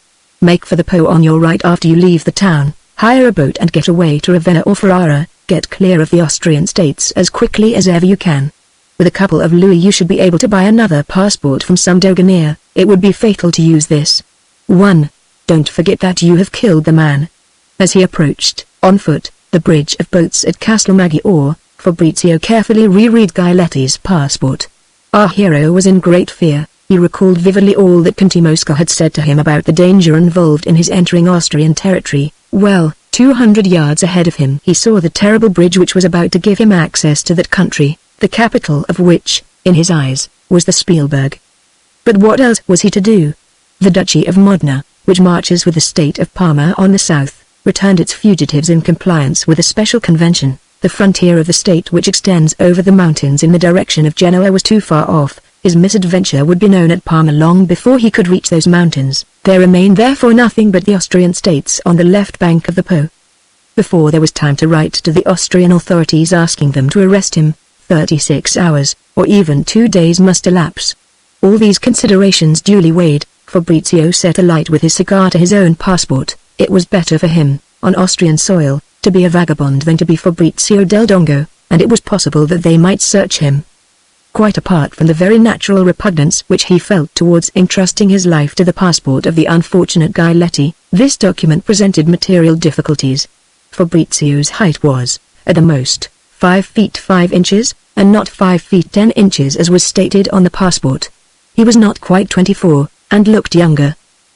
Make for the Po on your right after you leave the town. Hire a boat and get away to Ravenna or Ferrara. Get clear of the Austrian states as quickly as ever you can. With a couple of louis you should be able to buy another passport from some Doganier. It would be fatal to use this. 1. Don't forget that you have killed the man." As he approached, on foot, the bridge of boats at Castle Maggiore, Fabrizio carefully reread Giletti's passport. Our hero was in great fear. He recalled vividly all that Conte Mosca had said to him about the danger involved in his entering Austrian territory. Well, 200 yards ahead of him he saw the terrible bridge which was about to give him access to that country, the capital of which, in his eyes, was the Spielberg. But what else was he to do? The Duchy of Modena, which marches with the state of Parma on the south, returned its fugitives in compliance with a special convention. The frontier of the state which extends over the mountains in the direction of Genoa was too far off. His misadventure would be known at Parma long before he could reach those mountains. There remained therefore nothing but the Austrian states on the left bank of the Po. Before there was time to write to the Austrian authorities asking them to arrest him, 36 hours, or even 2 days must elapse. All these considerations duly weighed, Fabrizio set alight with his cigar to his own passport. It was better for him, on Austrian soil, to be a vagabond than to be Fabrizio del Dongo, and it was possible that they might search him. Quite apart from the very natural repugnance which he felt towards entrusting his life to the passport of the unfortunate Giletti, this document presented material difficulties. Fabrizio's height was, at the most, 5 feet 5 inches, and not 5 feet 10 inches as was stated on the passport. He was not quite 24, and looked younger.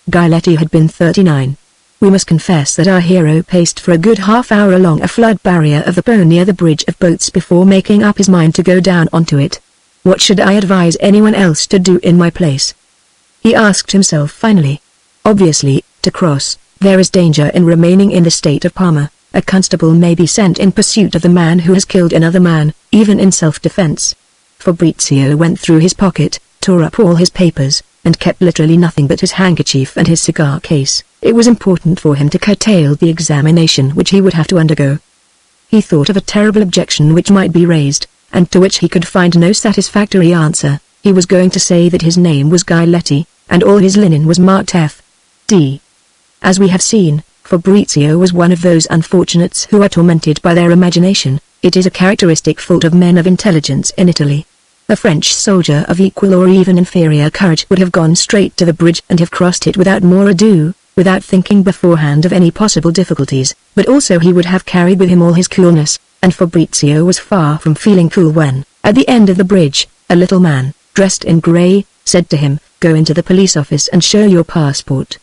Giletti had been 39. We must confess that our hero paced for a good half-hour along a flood barrier of the Po near the bridge of boats before making up his mind to go down onto it. What should I advise anyone else to do in my place? He asked himself finally. Obviously, to cross, there is danger in remaining in the state of Parma. A constable may be sent in pursuit of the man who has killed another man, even in self-defense. Fabrizio went through his pocket, tore up all his papers, and kept literally nothing but his handkerchief and his cigar case. It was important for him to curtail the examination which he would have to undergo. He thought of a terrible objection which might be raised, and to which he could find no satisfactory answer. He was going to say that his name was Giletti, and all his linen was marked F.D. As we have seen, Fabrizio was one of those unfortunates who are tormented by their imagination. It is a characteristic fault of men of intelligence in Italy. A French soldier of equal or even inferior courage would have gone straight to the bridge and have crossed it without more ado, without thinking beforehand of any possible difficulties, but also he would have carried with him all his coolness, and Fabrizio was far from feeling cool when, at the end of the bridge, a little man, dressed in grey, said to him, "Go into the police office and show your passport."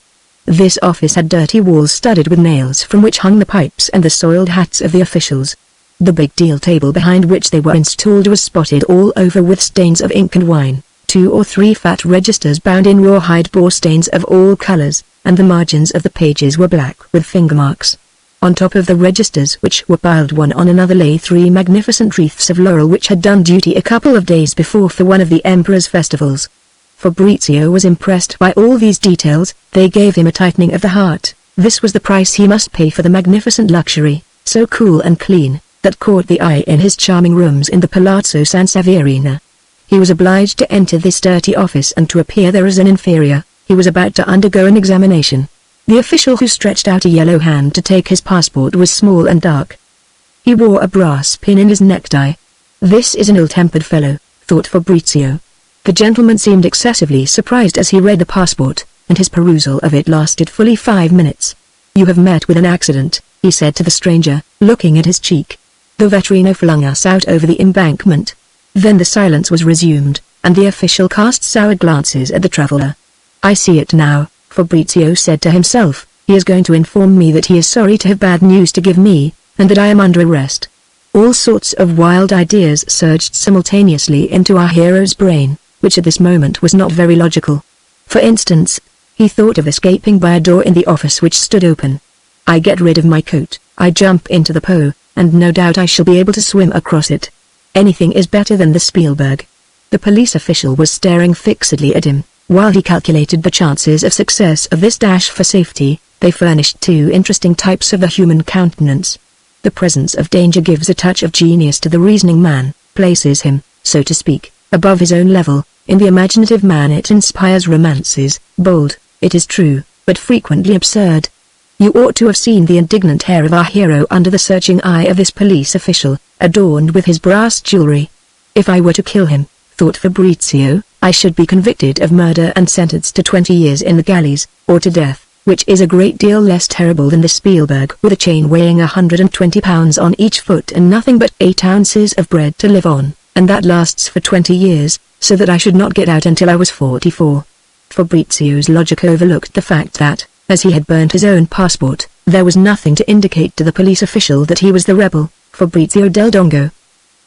This office had dirty walls studded with nails from which hung the pipes and the soiled hats of the officials. The big deal table behind which they were installed was spotted all over with stains of ink and wine. 2 or 3 fat registers bound in rawhide bore stains of all colors, and the margins of the pages were black with finger marks. On top of the registers which were piled one on another lay 3 magnificent wreaths of laurel which had done duty a couple of days before for one of the emperor's festivals. Fabrizio was impressed by all these details. They gave him a tightening of the heart. This was the price he must pay for the magnificent luxury, so cool and clean, that caught the eye in his charming rooms in the Palazzo San Severino. He was obliged to enter this dirty office and to appear there as an inferior. He was about to undergo an examination. The official who stretched out a yellow hand to take his passport was small and dark. He wore a brass pin in his necktie. This is an ill-tempered fellow, thought Fabrizio. The gentleman seemed excessively surprised as he read the passport, and his perusal of it lasted fully 5 minutes. "You have met with an accident," he said to the stranger, looking at his cheek. "The veterino flung us out over the embankment." Then the silence was resumed, and the official cast sour glances at the traveler. "I see it now," Fabrizio said to himself. He is going to inform me that he is sorry to have bad news to give me, and that I am under arrest. All sorts of wild ideas surged simultaneously into our hero's brain, which at this moment was not very logical. For instance, he thought of escaping by a door in the office which stood open. I get rid of my coat, I jump into the Po, and no doubt I shall be able to swim across it. Anything is better than the Spielberg. The police official was staring fixedly at him, while he calculated the chances of success of this dash for safety. They furnished two interesting types of the human countenance. The presence of danger gives a touch of genius to the reasoning man, places him, so to speak, above his own level. In the imaginative man it inspires romances, bold, it is true, but frequently absurd. You ought to have seen the indignant hair of our hero under the searching eye of this police official, adorned with his brass jewelry. If I were to kill him, thought Fabrizio, I should be convicted of murder and sentenced to 20 years in the galleys, or to death, which is a great deal less terrible than the Spielberg with a chain weighing 120 pounds on each foot and nothing but 8 ounces of bread to live on, and that lasts for 20 years, so that I should not get out until I was 44. Fabrizio's logic overlooked the fact that, as he had burnt his own passport, there was nothing to indicate to the police official that he was the rebel, Fabrizio del Dongo.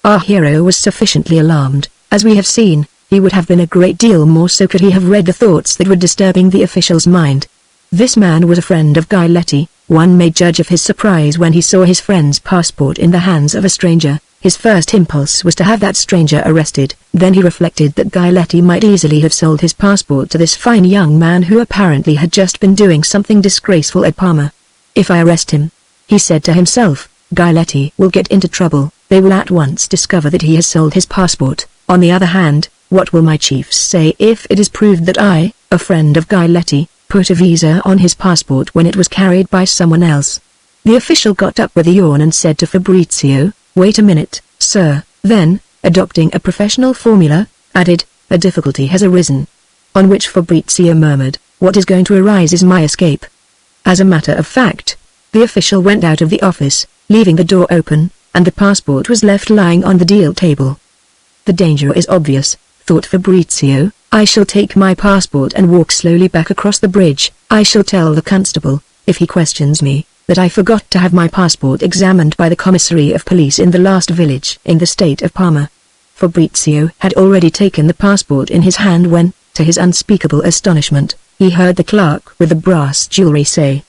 Our hero was sufficiently alarmed. As we have seen, he would have been a great deal more so could he have read the thoughts that were disturbing the official's mind. This man was a friend of Guy Letty. One may judge of his surprise when he saw his friend's passport in the hands of a stranger. His first impulse was to have that stranger arrested. Then he reflected that Guy Letty might easily have sold his passport to this fine young man who apparently had just been doing something disgraceful at Parma. If I arrest him, he said to himself, Guy Letty will get into trouble. They will at once discover that he has sold his passport. On the other hand, what will my chiefs say if it is proved that I, a friend of Guy Letty, put a visa on his passport when it was carried by someone else? The official got up with a yawn and said to Fabrizio, wait a minute, sir, then, adopting a professional formula, added, a difficulty has arisen. On which Fabrizio murmured, what is going to arise is my escape. As a matter of fact, the official went out of the office, leaving the door open, and the passport was left lying on the deal table. The danger is obvious, thought Fabrizio. I shall take my passport and walk slowly back across the bridge. I shall tell the constable, if he questions me, that I forgot to have my passport examined by the commissary of police in the last village in the state of Parma. Fabrizio had already taken the passport in his hand when, to his unspeakable astonishment, he heard the clerk with the brass jewelry say,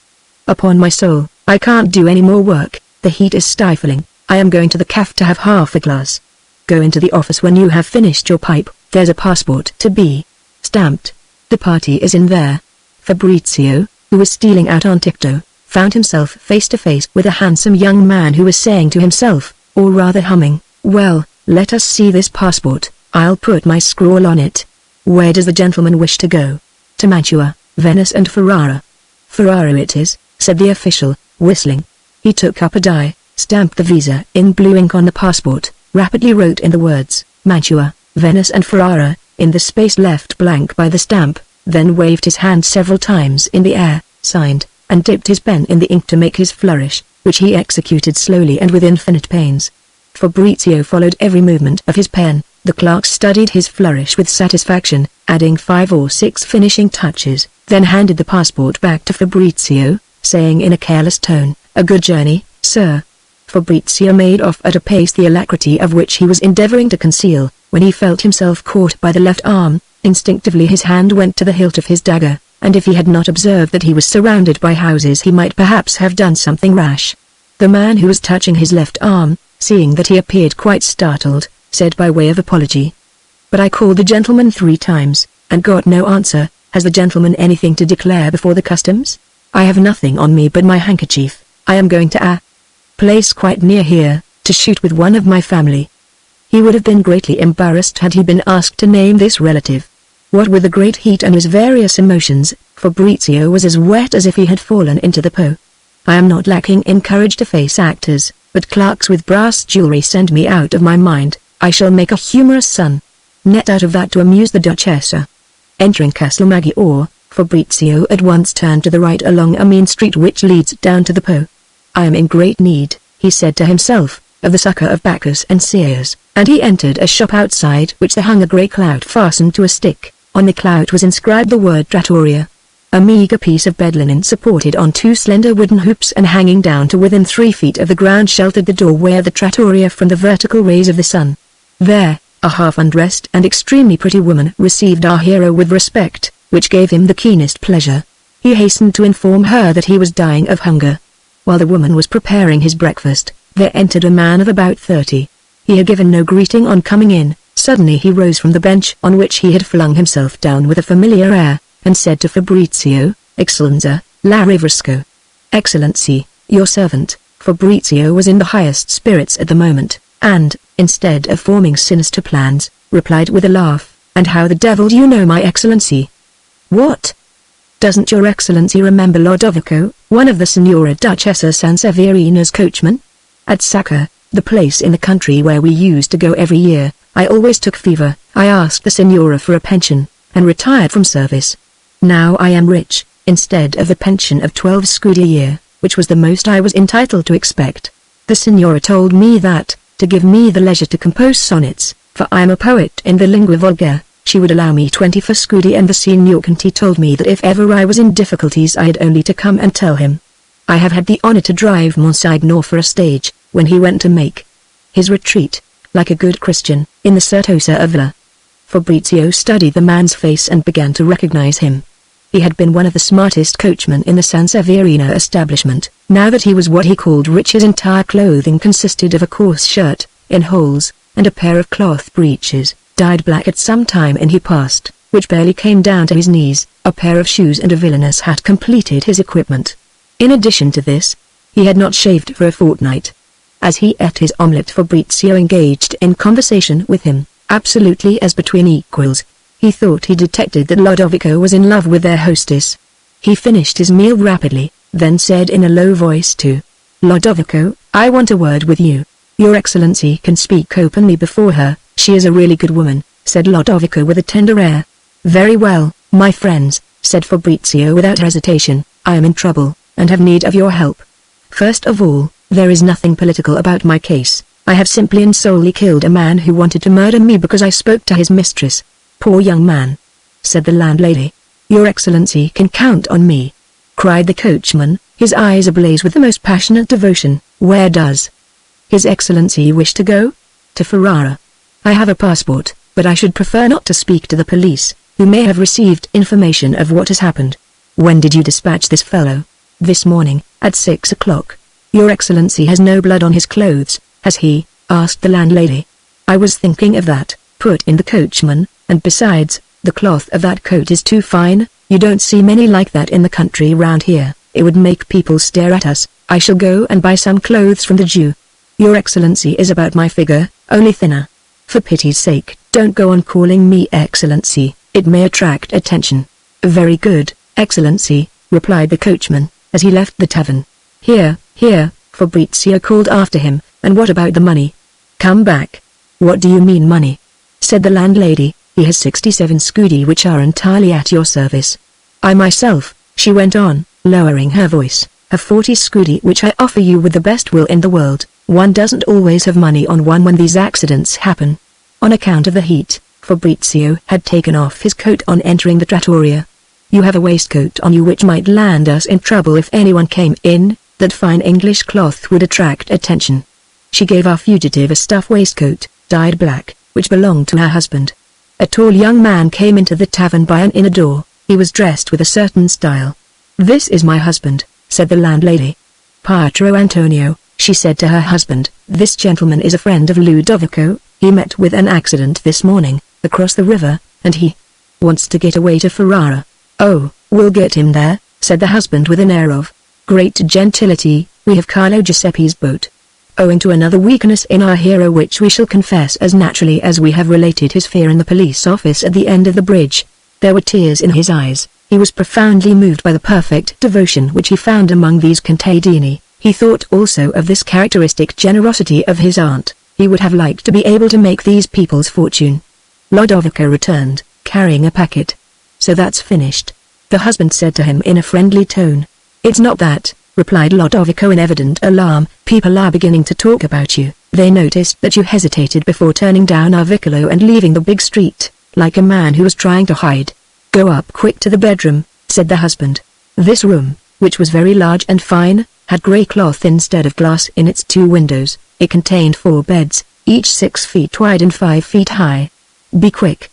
upon my soul, I can't do any more work, the heat is stifling, I am going to the cafe to have half a glass. Go into the office when you have finished your pipe. There's a passport to be stamped. The party is in there. Fabrizio, who was stealing out on tiptoe, found himself face to face with a handsome young man who was saying to himself, or rather humming, well, let us see this passport, I'll put my scrawl on it. Where does the gentleman wish to go? To Mantua, Venice and Ferrara. Ferrara it is, said the official, whistling. He took up a die, stamped the visa in blue ink on the passport, rapidly wrote in the words, Mantua, Venice and Ferrara, in the space left blank by the stamp, then waved his hand several times in the air, signed, and dipped his pen in the ink to make his flourish, which he executed slowly and with infinite pains. Fabrizio followed every movement of his pen. The clerk studied his flourish with satisfaction, adding 5 or 6 finishing touches, then handed the passport back to Fabrizio, saying in a careless tone, a good journey, sir. Fabrizio made off at a pace the alacrity of which he was endeavoring to conceal. When he felt himself caught by the left arm, instinctively his hand went to the hilt of his dagger, and if he had not observed that he was surrounded by houses he might perhaps have done something rash. The man who was touching his left arm, seeing that he appeared quite startled, said by way of apology, but I called the gentleman 3 times, and got no answer. Has the gentleman anything to declare before the customs? I have nothing on me but my handkerchief. I am going to a place quite near here, to shoot with one of my family. He would have been greatly embarrassed had he been asked to name this relative. What with the great heat and his various emotions, Fabrizio was as wet as if he had fallen into the Po. I am not lacking in courage to face actors, but clerks with brass jewelry send me out of my mind. I shall make a humorous son. Net out of that to amuse the Duchessa. Entering Castle Maggiore, Fabrizio at once turned to the right along a mean street which leads down to the Po. I am in great need, he said to himself, of the succor of Bacchus and Seers, and he entered a shop outside which there hung a grey clout fastened to a stick. On the clout was inscribed the word Trattoria. A meager piece of bed linen supported on two slender wooden hoops and hanging down to within 3 feet of the ground sheltered the doorway of the trattoria from the vertical rays of the sun. There, a half-undressed and extremely pretty woman received our hero with respect, which gave him the keenest pleasure. He hastened to inform her that he was dying of hunger. While the woman was preparing his breakfast, there entered a man of about 30. He had given no greeting on coming in. Suddenly he rose from the bench on which he had flung himself down with a familiar air, and said to Fabrizio, "Eccellenza, la Rivrisco." "Excellency, your servant." Fabrizio was in the highest spirits at the moment, and, instead of forming sinister plans, replied with a laugh, "And how the devil do you know my excellency?" "What? Doesn't your excellency remember Lodovico, one of the Signora Duchessa Sanseverina's coachmen? At Sacca, the place in the country where we used to go every year, I always took fever. I asked the Signora for a pension, and retired from service. Now I am rich, instead of a pension of 12 scudi a year, which was the most I was entitled to expect. The Signora told me that, to give me the leisure to compose sonnets, for I am a poet in the lingua vulgar, she would allow me 24 scudi, and the Signor Conti told me that if ever I was in difficulties I had only to come and tell him. I have had the honor to drive Monsignor for a stage, when he went to make his retreat, like a good Christian, in the Certosa of Villa." Fabrizio studied the man's face and began to recognize him. He had been one of the smartest coachmen in the Sanseverina establishment. Now that he was what he called rich, his entire clothing consisted of a coarse shirt, in holes, and a pair of cloth breeches, dyed black at some time in he past, which barely came down to his knees. A pair of shoes and a villainous hat completed his equipment. In addition to this, he had not shaved for a fortnight. As he ate his omelette, Fabrizio engaged in conversation with him, absolutely as between equals. He thought he detected that Lodovico was in love with their hostess. He finished his meal rapidly, then said in a low voice to Lodovico, "I want a word with you. Your excellency can speak openly before her, she is a really good woman," said Lodovico with a tender air. "Very well, my friends," said Fabrizio without hesitation, "I am in trouble, and have need of your help. First of all, there is nothing political about my case. I have simply and solely killed a man who wanted to murder me because I spoke to his mistress." "Poor young man," said the landlady. "Your excellency can count on me," cried the coachman, his eyes ablaze with the most passionate devotion. "Where does his excellency wish to go?" "To Ferrara. I have a passport, but I should prefer not to speak to the police, who may have received information of what has happened." "When did you dispatch this fellow?" "This morning, at 6 o'clock. Your excellency has no blood on his clothes, has he?" asked the landlady. "I was thinking of that," put in the coachman, "and besides, the cloth of that coat is too fine. You don't see many like that in the country round here. It would make people stare at us. I shall go and buy some clothes from the Jew. Your excellency is about my figure, only thinner. For pity's sake, don't go on calling me excellency, it may attract attention." "Very good, excellency," replied the coachman, as he left the tavern. Here, Fabrizio called after him, "and what about the money? Come back." "What do you mean money?" said the landlady. "He has 67 scudi which are entirely at your service. I myself," she went on, lowering her voice, "have 40 scudi which I offer you with the best will in the world. One doesn't always have money on one when these accidents happen." On account of the heat, Fabrizio had taken off his coat on entering the trattoria. "You have a waistcoat on you which might land us in trouble if anyone came in. That fine English cloth would attract attention." She gave our fugitive a stuff waistcoat, dyed black, which belonged to her husband. A tall young man came into the tavern by an inner door. He was dressed with a certain style. "This is my husband," said the landlady. "Pietro Antonio," she said to her husband, "this gentleman is a friend of Ludovico. He met with an accident this morning, across the river, and he wants to get away to Ferrara." "Oh, we'll get him there," said the husband with an air of great gentility. "We have Carlo Giuseppe's boat." Owing to another weakness in our hero which we shall confess as naturally as we have related his fear in the police office at the end of the bridge, there were tears in his eyes. He was profoundly moved by the perfect devotion which he found among these contadini. He thought also of this characteristic generosity of his aunt. He would have liked to be able to make these people's fortune. Lodovico returned, carrying a packet. "So that's finished?" the husband said to him in a friendly tone. "It's not that," replied Lodovico in evident alarm. "People are beginning to talk about you. They noticed that you hesitated before turning down our vicolo and leaving the big street, like a man who was trying to hide. Go up quick to the bedroom. said the husband. This room, which was very large and fine, had grey cloth instead of glass in its 2 windows. It contained 4 beds, each 6 feet wide and 5 feet high. Be quick,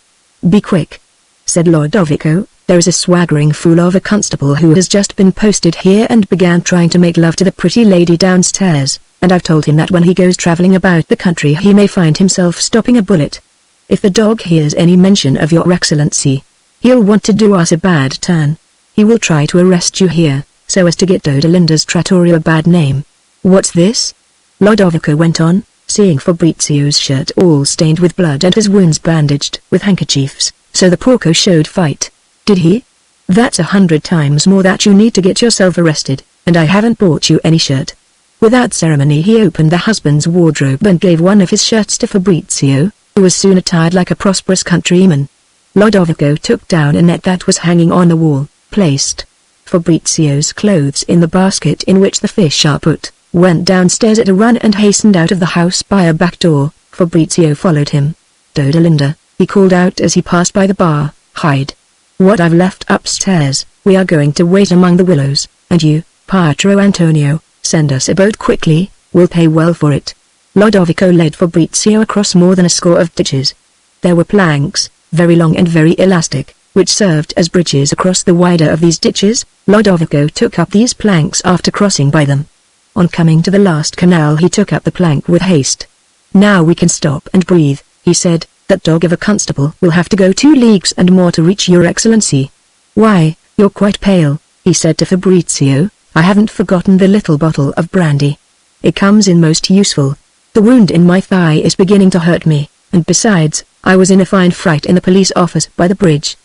said Lodovico. There is a swaggering fool of a constable who has just been posted here and began trying to make love to the pretty lady downstairs, and I've told him that when he goes travelling about the country he may find himself stopping a bullet. If the dog hears any mention of your excellency, he'll want to do us a bad turn. He will try to arrest you here, so as to get Dodelinda's trattoria a bad name. What's this? Lodovico went on, seeing Fabrizio's shirt all stained with blood and his wounds bandaged with handkerchiefs. So the porco showed fight, did he? That's 100 times more that you need to get yourself arrested, and I haven't bought you any shirt. Without ceremony he opened the husband's wardrobe and gave one of his shirts to Fabrizio, who was soon attired like a prosperous countryman. Lodovico took down a net that was hanging on the wall, placed Fabrizio's clothes in the basket in which the fish are put, went downstairs at a run and hastened out of the house by a back door. Fabrizio followed him. Dodelinda, he called out as he passed by the bar, hide. What I've left upstairs, we are going to wait among the willows, and you, Pietro Antonio, send us a boat quickly, we'll pay well for it. Lodovico led Fabrizio across more than a score of ditches. There were planks, very long and very elastic, which served as bridges across the wider of these ditches. Lodovico took up these planks after crossing by them. On coming to the last canal he took up the plank with haste. Now we can stop and breathe, he said. That dog of a constable will have to go 2 leagues and more to reach your excellency. Why, you're quite pale, he said to Fabrizio. I haven't forgotten the little bottle of brandy. It comes in most useful. The wound in my thigh is beginning to hurt me, and besides, I was in a fine fright in the police office by the bridge.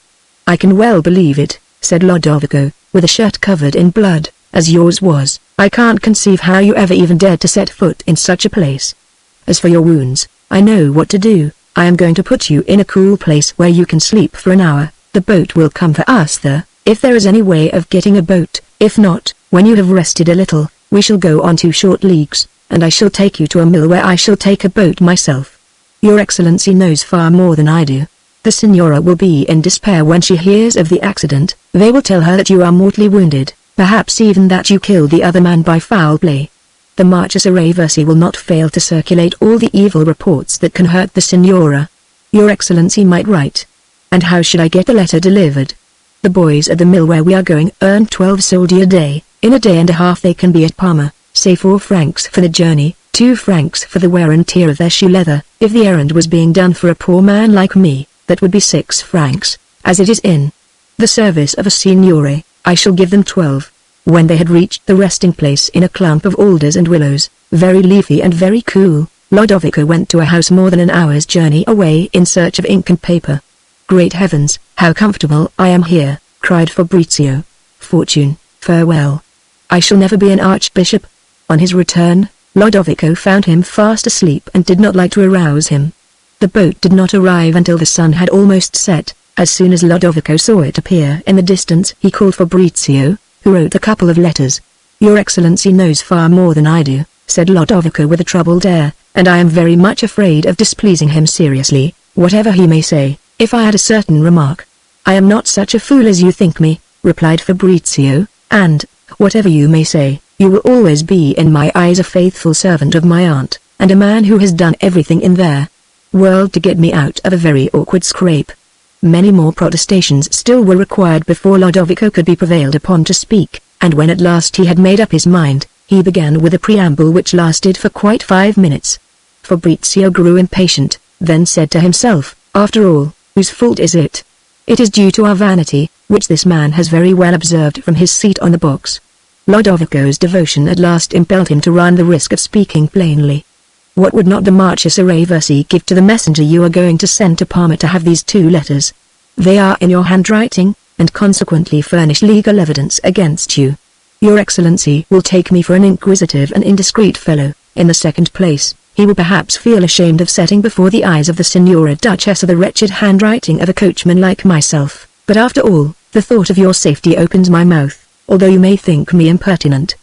I can well believe it, said Lodovico, with a shirt covered in blood, as yours was. I can't conceive how you ever even dared to set foot in such a place. As for your wounds, I know what to do. I am going to put you in a cool place where you can sleep for an hour. The boat will come for us there, if there is any way of getting a boat. If not, when you have rested a little, we shall go on 2 short leagues, and I shall take you to a mill where I shall take a boat myself. Your excellency knows far more than I do. The signora will be in despair when she hears of the accident. They will tell her that you are mortally wounded, perhaps even that you killed the other man by foul play. The Marchesa Versi will not fail to circulate all the evil reports that can hurt the signora. Your excellency might write. And how should I get the letter delivered? The boys at the mill where we are going earn 12 soldi a day. In a day and a half they can be at Parma. Say 4 francs for the journey, 2 francs for the wear and tear of their shoe leather. If the errand was being done for a poor man like me, that would be 6 francs. As it is in the service of a signore, I shall give them 12. When they had reached the resting place in a clump of alders and willows, very leafy and very cool, Lodovico went to a house more than an hour's journey away in search of ink and paper. Great heavens, how comfortable I am here, cried Fabrizio. Fortune, farewell. I shall never be an archbishop. On his return, Lodovico found him fast asleep and did not like to arouse him. The boat did not arrive until the sun had almost set. As soon as Lodovico saw it appear in the distance he called Fabrizio, who wrote a couple of letters. Your excellency knows far more than I do, said Lodovico with a troubled air, and I am very much afraid of displeasing him seriously, whatever he may say, if I had a certain remark. I am not such a fool as you think me, replied Fabrizio, and, whatever you may say, you will always be in my eyes a faithful servant of my aunt, and a man who has done everything in their world to get me out of a very awkward scrape. Many more protestations still were required before Lodovico could be prevailed upon to speak, and when at last he had made up his mind, he began with a preamble which lasted for quite 5 minutes. Fabrizio grew impatient, then said to himself, after all, whose fault is it? It is due to our vanity, which this man has very well observed from his seat on the box. Lodovico's devotion at last impelled him to run the risk of speaking plainly. What would not the Marchesa Versi give to the messenger you are going to send to Parma to have these 2 letters? They are in your handwriting, and consequently furnish legal evidence against you. Your excellency will take me for an inquisitive and indiscreet fellow. In the second place, he will perhaps feel ashamed of setting before the eyes of the Signora Duchessa the wretched handwriting of a coachman like myself. But after all, the thought of your safety opens my mouth, although you may think me impertinent.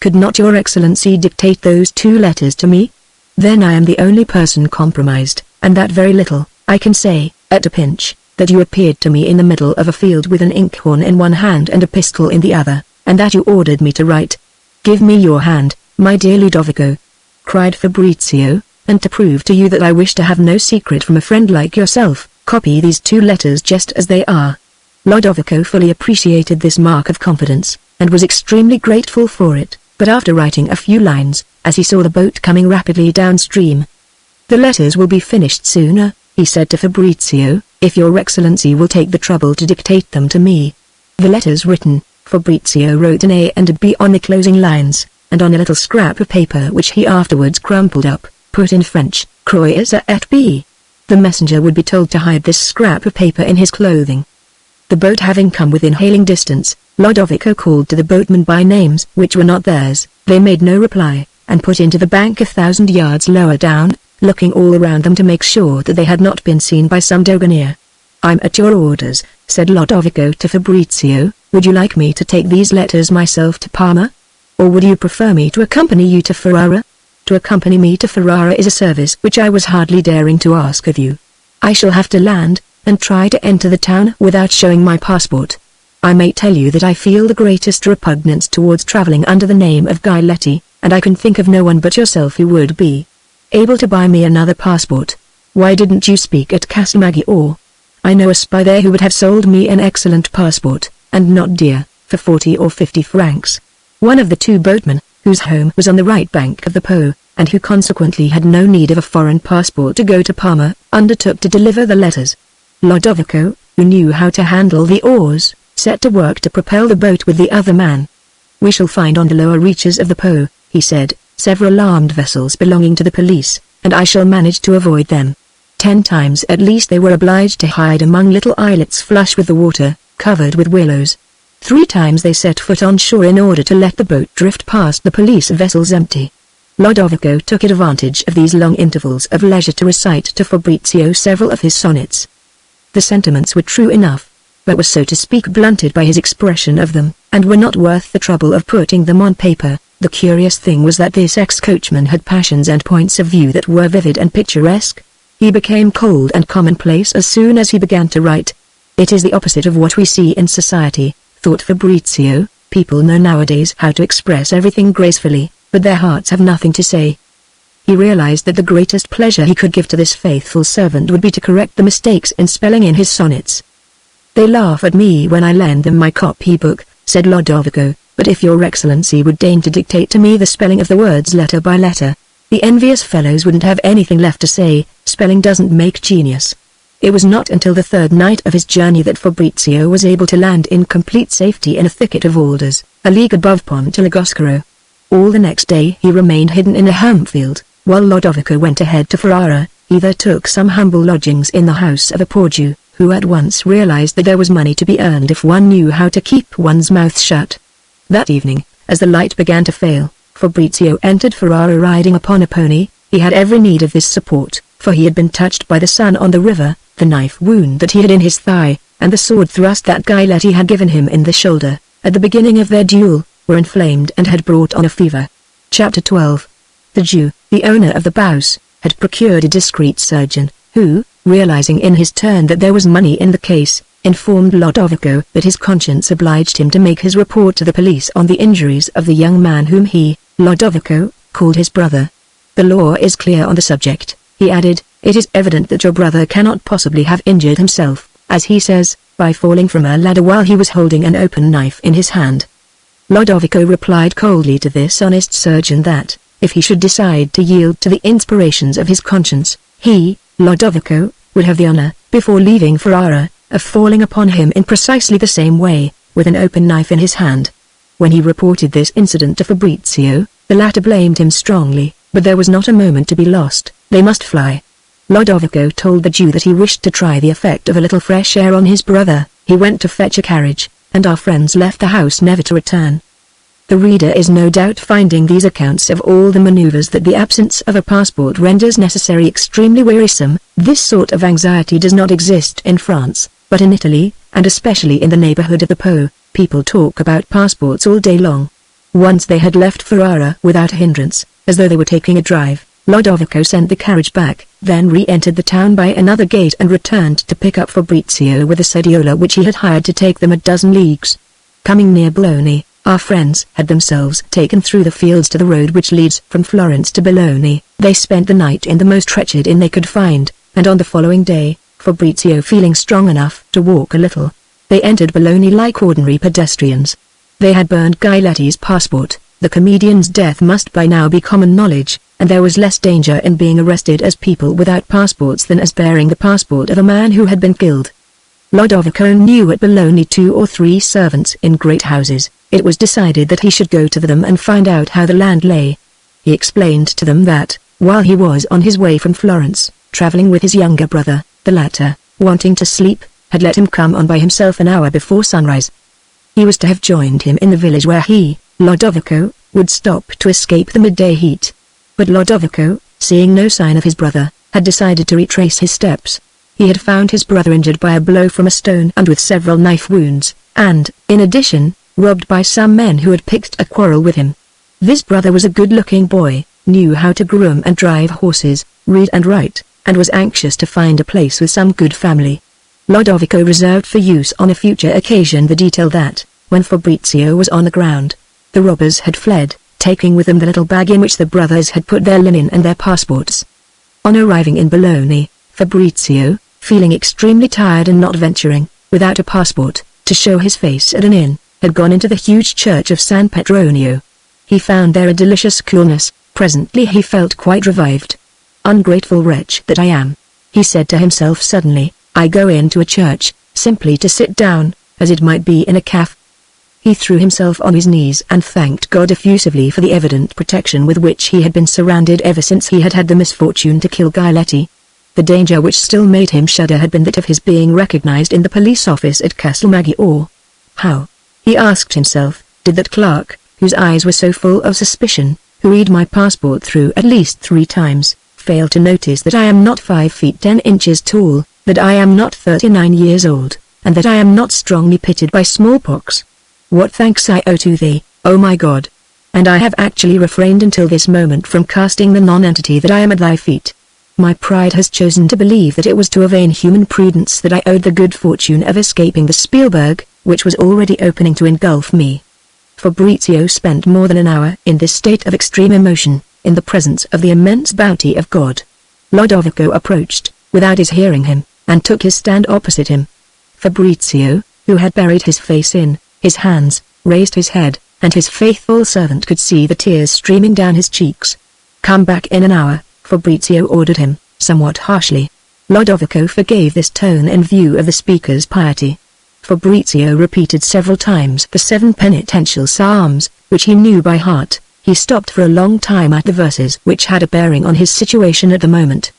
Could not your excellency dictate those 2 letters to me? Then I am the only person compromised, and that very little, I can say, at a pinch. that you appeared to me in the middle of a field with an inkhorn in one hand and a pistol in the other, and that you ordered me to write. Give me your hand, my dear Ludovico," cried Fabrizio, "and to prove to you that I wish to have no secret from a friend like yourself, copy these 2 letters just as they are." Ludovico fully appreciated this mark of confidence, and was extremely grateful for it, but after writing a few lines, as he saw the boat coming rapidly downstream, "The letters will be finished sooner," he said to Fabrizio, "if your excellency will take the trouble to dictate them to me." The letters written, Fabrizio wrote an A and a B on the closing lines, and on a little scrap of paper which he afterwards crumpled up, put in French, "Croix et B." The messenger would be told to hide this scrap of paper in his clothing. The boat having come within hailing distance, Ludovico called to the boatmen by names which were not theirs. They made no reply, and put into the bank 1,000 yards lower down, looking all around them to make sure that they had not been seen by some doganier. "I'm at your orders," said Ludovico to Fabrizio. "Would you like me to take these letters myself to Parma? Or would you prefer me to accompany you to Ferrara? To accompany me to Ferrara is a service which I was hardly daring to ask of you. I shall have to land, and try to enter the town without showing my passport. I may tell you that I feel the greatest repugnance towards traveling under the name of Guy Letty, and I can think of no one but yourself who would be able to buy me another passport. Why didn't you speak at Castelmaggiore? I know a spy there who would have sold me an excellent passport, and not dear, for 40 or 50 francs. One of the 2 boatmen, whose home was on the right bank of the Po, and who consequently had no need of a foreign passport to go to Parma, undertook to deliver the letters. Ludovico, who knew how to handle the oars, set to work to propel the boat with the other man. "We shall find on the lower reaches of the Po," he said, "several armed vessels belonging to the police, and I shall manage to avoid them." 10 times at least they were obliged to hide among little islets flush with the water, covered with willows. 3 times they set foot on shore in order to let the boat drift past the police vessels empty. Ludovico took advantage of these long intervals of leisure to recite to Fabrizio several of his sonnets. The sentiments were true enough, but were so to speak blunted by his expression of them, and were not worth the trouble of putting them on paper. The curious thing was that this ex-coachman had passions and points of view that were vivid and picturesque. He became cold and commonplace as soon as he began to write. It is the opposite of what we see in society, thought Fabrizio. People know nowadays how to express everything gracefully, but their hearts have nothing to say. He realized that the greatest pleasure he could give to this faithful servant would be to correct the mistakes in spelling in his sonnets. "They laugh at me when I lend them my copybook," said Ludovico, "but if your excellency would deign to dictate to me the spelling of the words letter by letter, the envious fellows wouldn't have anything left to say. Spelling doesn't make genius." It was not until the 3rd night of his journey that Fabrizio was able to land in complete safety in a thicket of alders, a league above Ponte Lagoscuro. All the next day he remained hidden in a home field, while Ludovico went ahead to Ferrara. He there took some humble lodgings in the house of a poor Jew, who at once realized that there was money to be earned if one knew how to keep one's mouth shut. That evening, as the light began to fail, Fabrizio entered Ferrara riding upon a pony. He had every need of this support, for he had been touched by the sun on the river. The knife wound that he had in his thigh, and the sword thrust that Guy Letty had given him in the shoulder, at the beginning of their duel, were inflamed and had brought on a fever. Chapter 12. The Jew, the owner of the house, had procured a discreet surgeon, who, realizing in his turn that there was money in the case, informed Ludovico that his conscience obliged him to make his report to the police on the injuries of the young man whom he, Ludovico, called his brother. "The law is clear on the subject," he added. "It is evident that your brother cannot possibly have injured himself, as he says, by falling from a ladder while he was holding an open knife in his hand." Ludovico replied coldly to this honest surgeon that, if he should decide to yield to the inspirations of his conscience, he, Ludovico, would have the honor, before leaving Ferrara, of falling upon him in precisely the same way, with an open knife in his hand. When he reported this incident to Fabrizio, the latter blamed him strongly, but there was not a moment to be lost. They must fly. Ludovico told the Jew that he wished to try the effect of a little fresh air on his brother. He went to fetch a carriage, and our friends left the house never to return. The reader is no doubt finding these accounts of all the maneuvers that the absence of a passport renders necessary extremely wearisome. This sort of anxiety does not exist in France, but in Italy, and especially in the neighborhood of the Po, people talk about passports all day long. Once they had left Ferrara without hindrance, as though they were taking a drive. Ludovico sent the carriage back, then re-entered the town by another gate and returned to pick up Fabrizio with a sediola which he had hired to take them a dozen leagues. Coming near Bologna, our friends had themselves taken through the fields to the road which leads from Florence to Bologna. They spent the night in the most wretched inn they could find, and on the following day, Fabrizio feeling strong enough to walk a little, they entered Bologna like ordinary pedestrians. They had burned Giletti's passport. The comedian's death must by now be common knowledge, and there was less danger in being arrested as people without passports than as bearing the passport of a man who had been killed. Lodovico knew at Bologna 2 or 3 servants in great houses. It was decided that he should go to them and find out how the land lay. He explained to them that, while he was on his way from Florence, traveling with his younger brother, the latter, wanting to sleep, had let him come on by himself an hour before sunrise. He was to have joined him in the village where he, Lodovico, would stop to escape the midday heat. But Lodovico, seeing no sign of his brother, had decided to retrace his steps. He had found his brother injured by a blow from a stone and with several knife wounds, and, in addition, robbed by some men who had picked a quarrel with him. This brother was a good-looking boy, knew how to groom and drive horses, read and write, and was anxious to find a place with some good family. Lodovico reserved for use on a future occasion the detail that, when Fabrizio was on the ground, the robbers had fled, taking with them the little bag in which the brothers had put their linen and their passports. On arriving in Bologna, Fabrizio, feeling extremely tired and not venturing, without a passport, to show his face at an inn, had gone into the huge church of San Petronio. He found there a delicious coolness. Presently he felt quite revived. "Ungrateful wretch that I am," he said to himself suddenly, "I go into a church, simply to sit down, as it might be in a cafe." He threw himself on his knees and thanked God effusively for the evident protection with which he had been surrounded ever since he had had the misfortune to kill Giletti. The danger which still made him shudder had been that of his being recognized in the police office at Castelmaggiore. How, he asked himself, did that clerk, whose eyes were so full of suspicion, who read my passport through at least 3 times, fail to notice that I am not 5 feet 10 inches tall, that I am not 39 years old, and that I am not strongly pitted by smallpox? What thanks I owe to thee, O my God! And I have actually refrained until this moment from casting the non-entity that I am at thy feet. My pride has chosen to believe that it was to a vain human prudence that I owed the good fortune of escaping the Spielberg, which was already opening to engulf me. Fabrizio spent more than an hour in this state of extreme emotion, in the presence of the immense bounty of God. Lodovico approached, without his hearing him, and took his stand opposite him. Fabrizio, who had buried his face in his hands, raised his head, and his faithful servant could see the tears streaming down his cheeks. "Come back in an hour," Fabrizio ordered him, somewhat harshly. Lodovico forgave this tone in view of the speaker's piety. Fabrizio repeated several times the 7 penitential psalms, which he knew by heart. He stopped for a long time at the verses which had a bearing on his situation at the moment.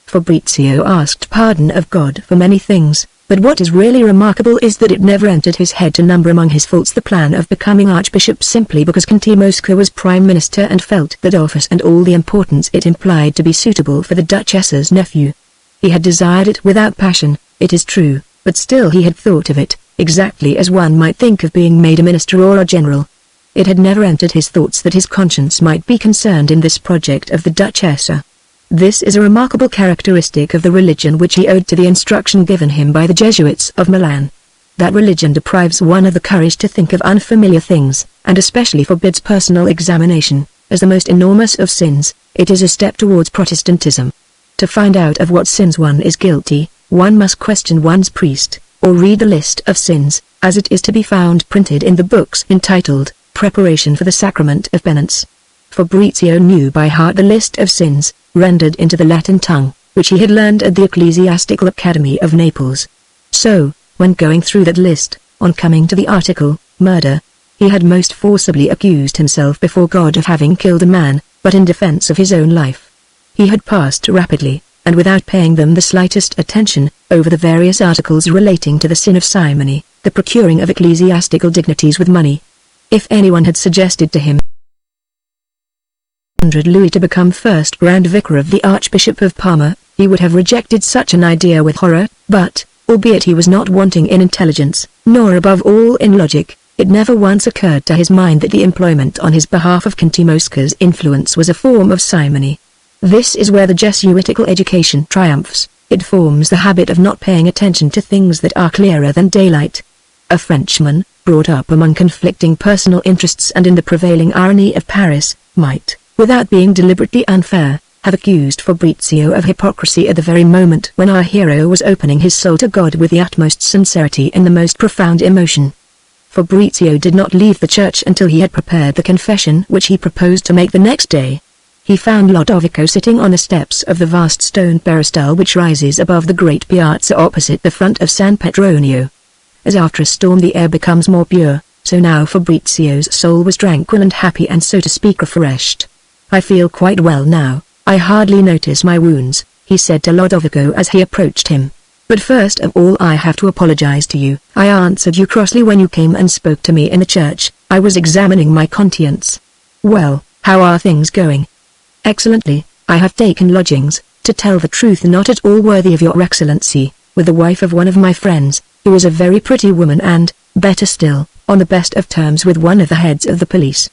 Fabrizio asked pardon of God for many things, but what is really remarkable is that it never entered his head to number among his faults the plan of becoming archbishop simply because Conte Mosca was prime minister and felt that office and all the importance it implied to be suitable for the duchess's nephew. He had desired it without passion, it is true, but still he had thought of it, exactly as one might think of being made a minister or a general. It had never entered his thoughts that his conscience might be concerned in this project of the duchessa. This is a remarkable characteristic of the religion which he owed to the instruction given him by the Jesuits of Milan. That religion deprives one of the courage to think of unfamiliar things, and especially forbids personal examination, as the most enormous of sins. It is a step towards Protestantism. To find out of what sins one is guilty, one must question one's priest, or read the list of sins, as it is to be found printed in the books entitled, Preparation for the Sacrament of Penance. Fabrizio knew by heart the list of sins, rendered into the Latin tongue, which he had learned at the Ecclesiastical Academy of Naples. So, when going through that list, on coming to the article, murder, he had most forcibly accused himself before God of having killed a man, but in defense of his own life. He had passed rapidly, and without paying them the slightest attention, over the various articles relating to the sin of simony, the procuring of ecclesiastical dignities with money. If anyone had suggested to him 100 louis to become first Grand Vicar of the Archbishop of Parma, he would have rejected such an idea with horror, but, albeit he was not wanting in intelligence, nor above all in logic, it never once occurred to his mind that the employment on his behalf of Conte Mosca's influence was a form of simony. This is where the Jesuitical education triumphs. It forms the habit of not paying attention to things that are clearer than daylight. A Frenchman, brought up among conflicting personal interests and in the prevailing irony of Paris, might, without being deliberately unfair, have accused Fabrizio of hypocrisy at the very moment when our hero was opening his soul to God with the utmost sincerity and the most profound emotion. Fabrizio did not leave the church until he had prepared the confession which he proposed to make the next day. He found Lodovico sitting on the steps of the vast stone peristyle which rises above the great piazza opposite the front of San Petronio. As after a storm the air becomes more pure, so now Fabrizio's soul was tranquil and happy and so to speak refreshed. "I feel quite well now, I hardly notice my wounds," he said to Lodovico as he approached him. "But first of all I have to apologize to you. I answered you crossly when you came and spoke to me in the church. I was examining my conscience." "Well, how are things going?" "Excellently. I have taken lodgings, to tell the truth not at all worthy of your excellency, with the wife of one of my friends, who is a very pretty woman and, better still, on the best of terms with one of the heads of the police.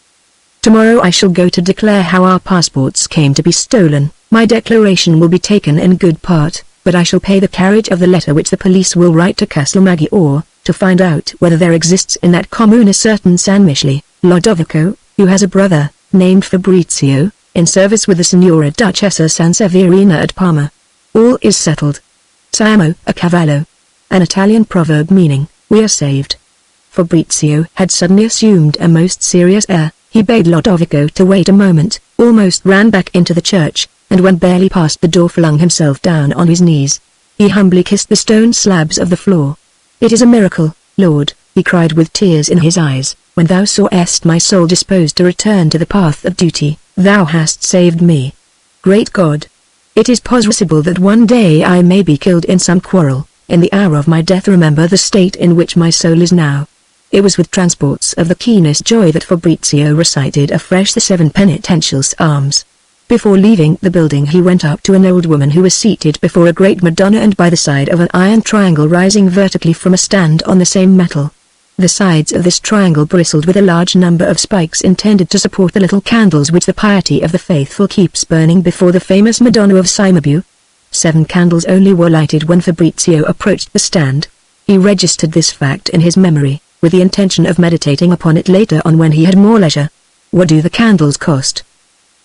Tomorrow I shall go to declare how our passports came to be stolen. My declaration will be taken in good part, but I shall pay the carriage of the letter which the police will write to Castelmaggiore, to find out whether there exists in that commune a certain San Michele, Lodovico, who has a brother, named Fabrizio, in service with the Signora Duchessa Sanseverina at Parma. All is settled. Siamo a cavallo. An Italian proverb meaning, we are saved. Fabrizio had suddenly assumed a most serious air. He bade Lodovico to wait a moment, almost ran back into the church, and when barely past the door flung himself down on his knees. He humbly kissed the stone slabs of the floor. "It is a miracle, Lord," he cried with tears in his eyes, "when thou sawest my soul disposed to return to the path of duty, thou hast saved me. Great God! It is possible that one day I may be killed in some quarrel. In the hour of my death remember the state in which my soul is now." It was with transports of the keenest joy that Fabrizio recited afresh the 7 penitential psalms. Before leaving the building he went up to an old woman who was seated before a great Madonna and by the side of an iron triangle rising vertically from a stand on the same metal. The sides of this triangle bristled with a large number of spikes intended to support the little candles which the piety of the faithful keeps burning before the famous Madonna of Cimabue. 7 candles only were lighted when Fabrizio approached the stand. He registered this fact in his memory, with the intention of meditating upon it later on when he had more leisure. "What do the candles cost?"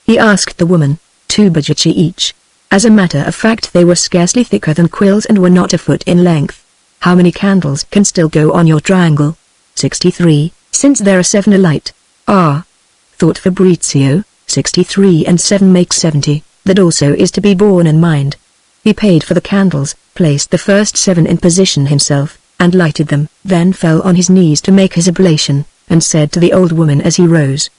he asked the woman. 2 bajocchi each. As a matter of fact they were scarcely thicker than quills and were not a foot in length. "How many candles can still go on your triangle?" 63, since there are 7 alight. "Ah," thought Fabrizio, 63 and 7 make 70, that also is to be borne in mind. He paid for the candles, placed the first 7 in position himself, and lighted them, then fell on his knees to make his oblation, and said to the old woman as he rose,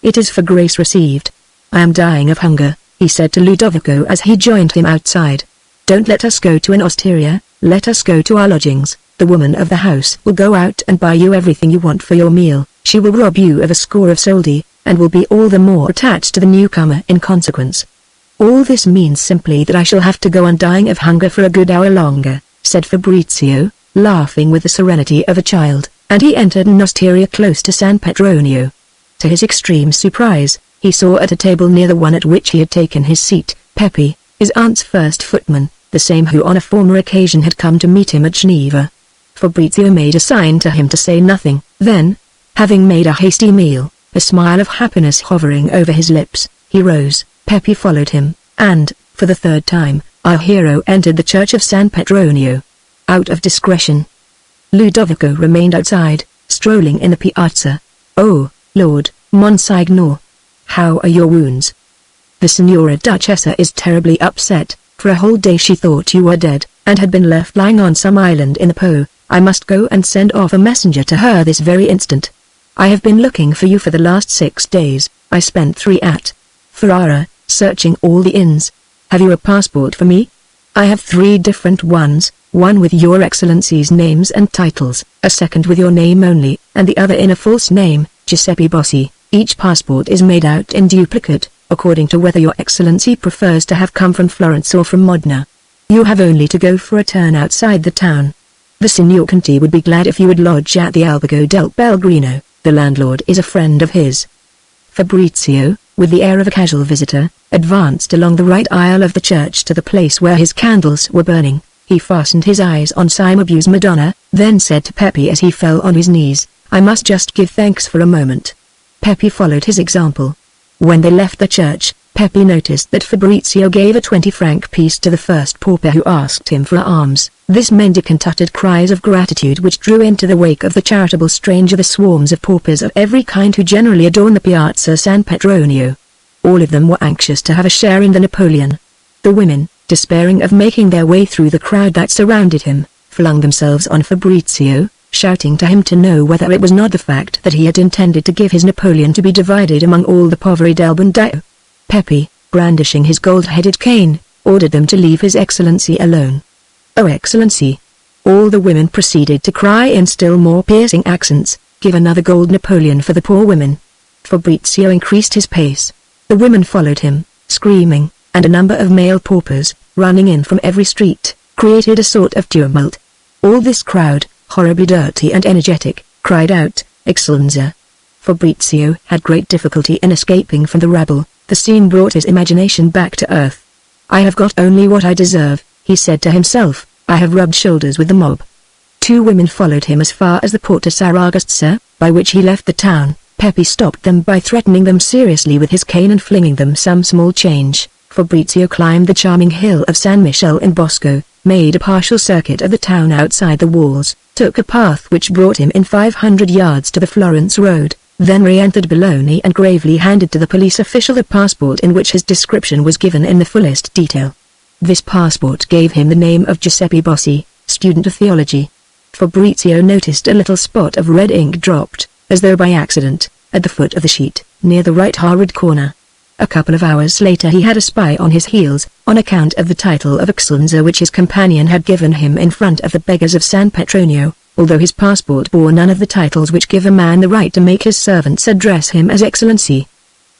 "It is for grace received. I am dying of hunger," he said to Ludovico as he joined him outside. "Don't let us go to an osteria, let us go to our lodgings. The woman of the house will go out and buy you everything you want for your meal. She will rob you of a score of soldi, and will be all the more attached to the newcomer in consequence." "All this means simply that I shall have to go on dying of hunger for a good hour longer," said Fabrizio, laughing with the serenity of a child, and he entered an osteria close to San Petronio. To his extreme surprise, he saw at a table near the one at which he had taken his seat, Pepe, his aunt's first footman, the same who on a former occasion had come to meet him at Geneva. Fabrizio made a sign to him to say nothing, then, having made a hasty meal, a smile of happiness hovering over his lips, he rose. Pepe followed him, and, for the 3rd time, our hero entered the church of San Petronio. Out of discretion, Ludovico remained outside, strolling in the piazza. "Oh, Lord, Monsignor. How are your wounds?" "The Signora Duchessa is terribly upset. For a whole day she thought you were dead, and had been left lying on some island in the Po. I must go and send off a messenger to her this very instant. I have been looking for you for the last 6 days. I spent 3 at Ferrara, searching all the inns. Have you a passport for me?" "I have 3 different ones, one with your excellency's names and titles, a second with your name only, and the other in a false name, Giuseppe Bossi. Each passport is made out in duplicate, according to whether your excellency prefers to have come from Florence or from Modena. You have only to go for a turn outside the town. The Signor Conti would be glad if you would lodge at the Albergo del Pellegrino. The landlord is a friend of his." Fabrizio, with the air of a casual visitor, advanced along the right aisle of the church to the place where his candles were burning. He fastened his eyes on Cimabue's Madonna, then said to Pepe as he fell on his knees, "I must just give thanks for a moment." Pepe followed his example. When they left the church, Pepe noticed that Fabrizio gave a 20-franc piece to the first pauper who asked him for alms. This mendicant uttered cries of gratitude which drew into the wake of the charitable stranger the swarms of paupers of every kind who generally adorn the Piazza San Petronio. All of them were anxious to have a share in the Napoleon. The women, despairing of making their way through the crowd that surrounded him, flung themselves on Fabrizio, shouting to him to know whether it was not the fact that he had intended to give his Napoleon to be divided among all the poveri del Bandio. Pepe, brandishing his gold-headed cane, ordered them to leave His Excellency alone. "Oh Excellency!" all the women proceeded to cry in still more piercing accents, "give another gold Napoleon for the poor women." Fabrizio increased his pace. The women followed him, screaming, and a number of male paupers, running in from every street, created a sort of tumult. All this crowd, horribly dirty and energetic, cried out, "Excellenza!" Fabrizio had great difficulty in escaping from the rabble. The scene brought his imagination back to earth. "I have got only what I deserve," he said to himself. "I have rubbed shoulders with the mob." Two women followed him as far as the Porta Saragozza, by which he left the town. Pepe stopped them by threatening them seriously with his cane and flinging them some small change. Fabrizio climbed the charming hill of San Michele in Bosco, made a partial circuit of the town outside the walls, took a path which brought him in 500 yards to the Florence road, then re-entered Bologna and gravely handed to the police official a passport in which his description was given in the fullest detail. This passport gave him the name of Giuseppe Bossi, student of theology. Fabrizio noticed a little spot of red ink dropped, as though by accident, at the foot of the sheet, near the right hard corner. A couple of hours later he had a spy on his heels, on account of the title of Excellenza which his companion had given him in front of the beggars of San Petronio, although his passport bore none of the titles which give a man the right to make his servants address him as Excellency.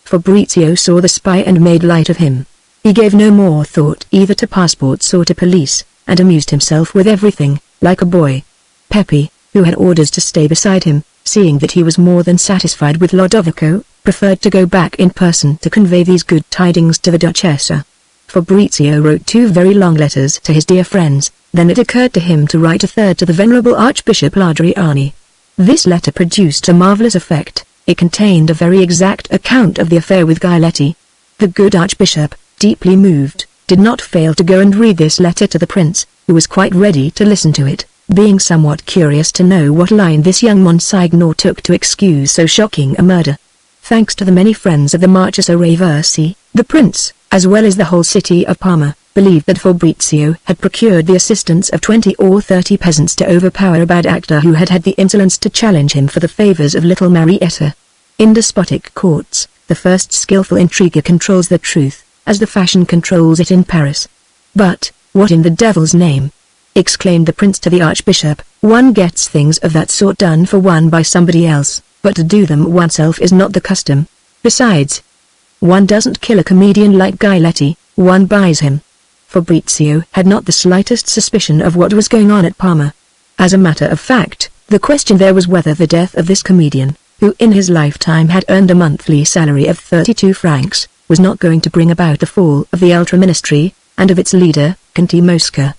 Fabrizio saw the spy and made light of him. He gave no more thought either to passports or to police, and amused himself with everything, like a boy. Pepe, who had orders to stay beside him, seeing that he was more than satisfied with Lodovico, preferred to go back in person to convey these good tidings to the Duchessa. Fabrizio wrote 2 very long letters to his dear friends, then it occurred to him to write a third to the venerable Archbishop Ladriani. This letter produced a marvelous effect. It contained a very exact account of the affair with Giletti. The good Archbishop, deeply moved, did not fail to go and read this letter to the prince, who was quite ready to listen to it, being somewhat curious to know what line this young Monsignor took to excuse so shocking a murder. Thanks to the many friends of the Marchesa Raversi, the prince, as well as the whole city of Parma, believed that Fabrizio had procured the assistance of 20 or 30 peasants to overpower a bad actor who had had the insolence to challenge him for the favors of little Marietta. In despotic courts, the first skillful intriguer controls the truth, as the fashion controls it in Paris. "But, what in the devil's name?" exclaimed the prince to the archbishop. "One gets things of that sort done for one by somebody else, but to do them oneself is not the custom. Besides, one doesn't kill a comedian like Giletti, one buys him." Fabrizio had not the slightest suspicion of what was going on at Parma. As a matter of fact, the question there was whether the death of this comedian, who in his lifetime had earned a monthly salary of 32 francs, was not going to bring about the fall of the ultra-ministry, and of its leader, Conte Mosca.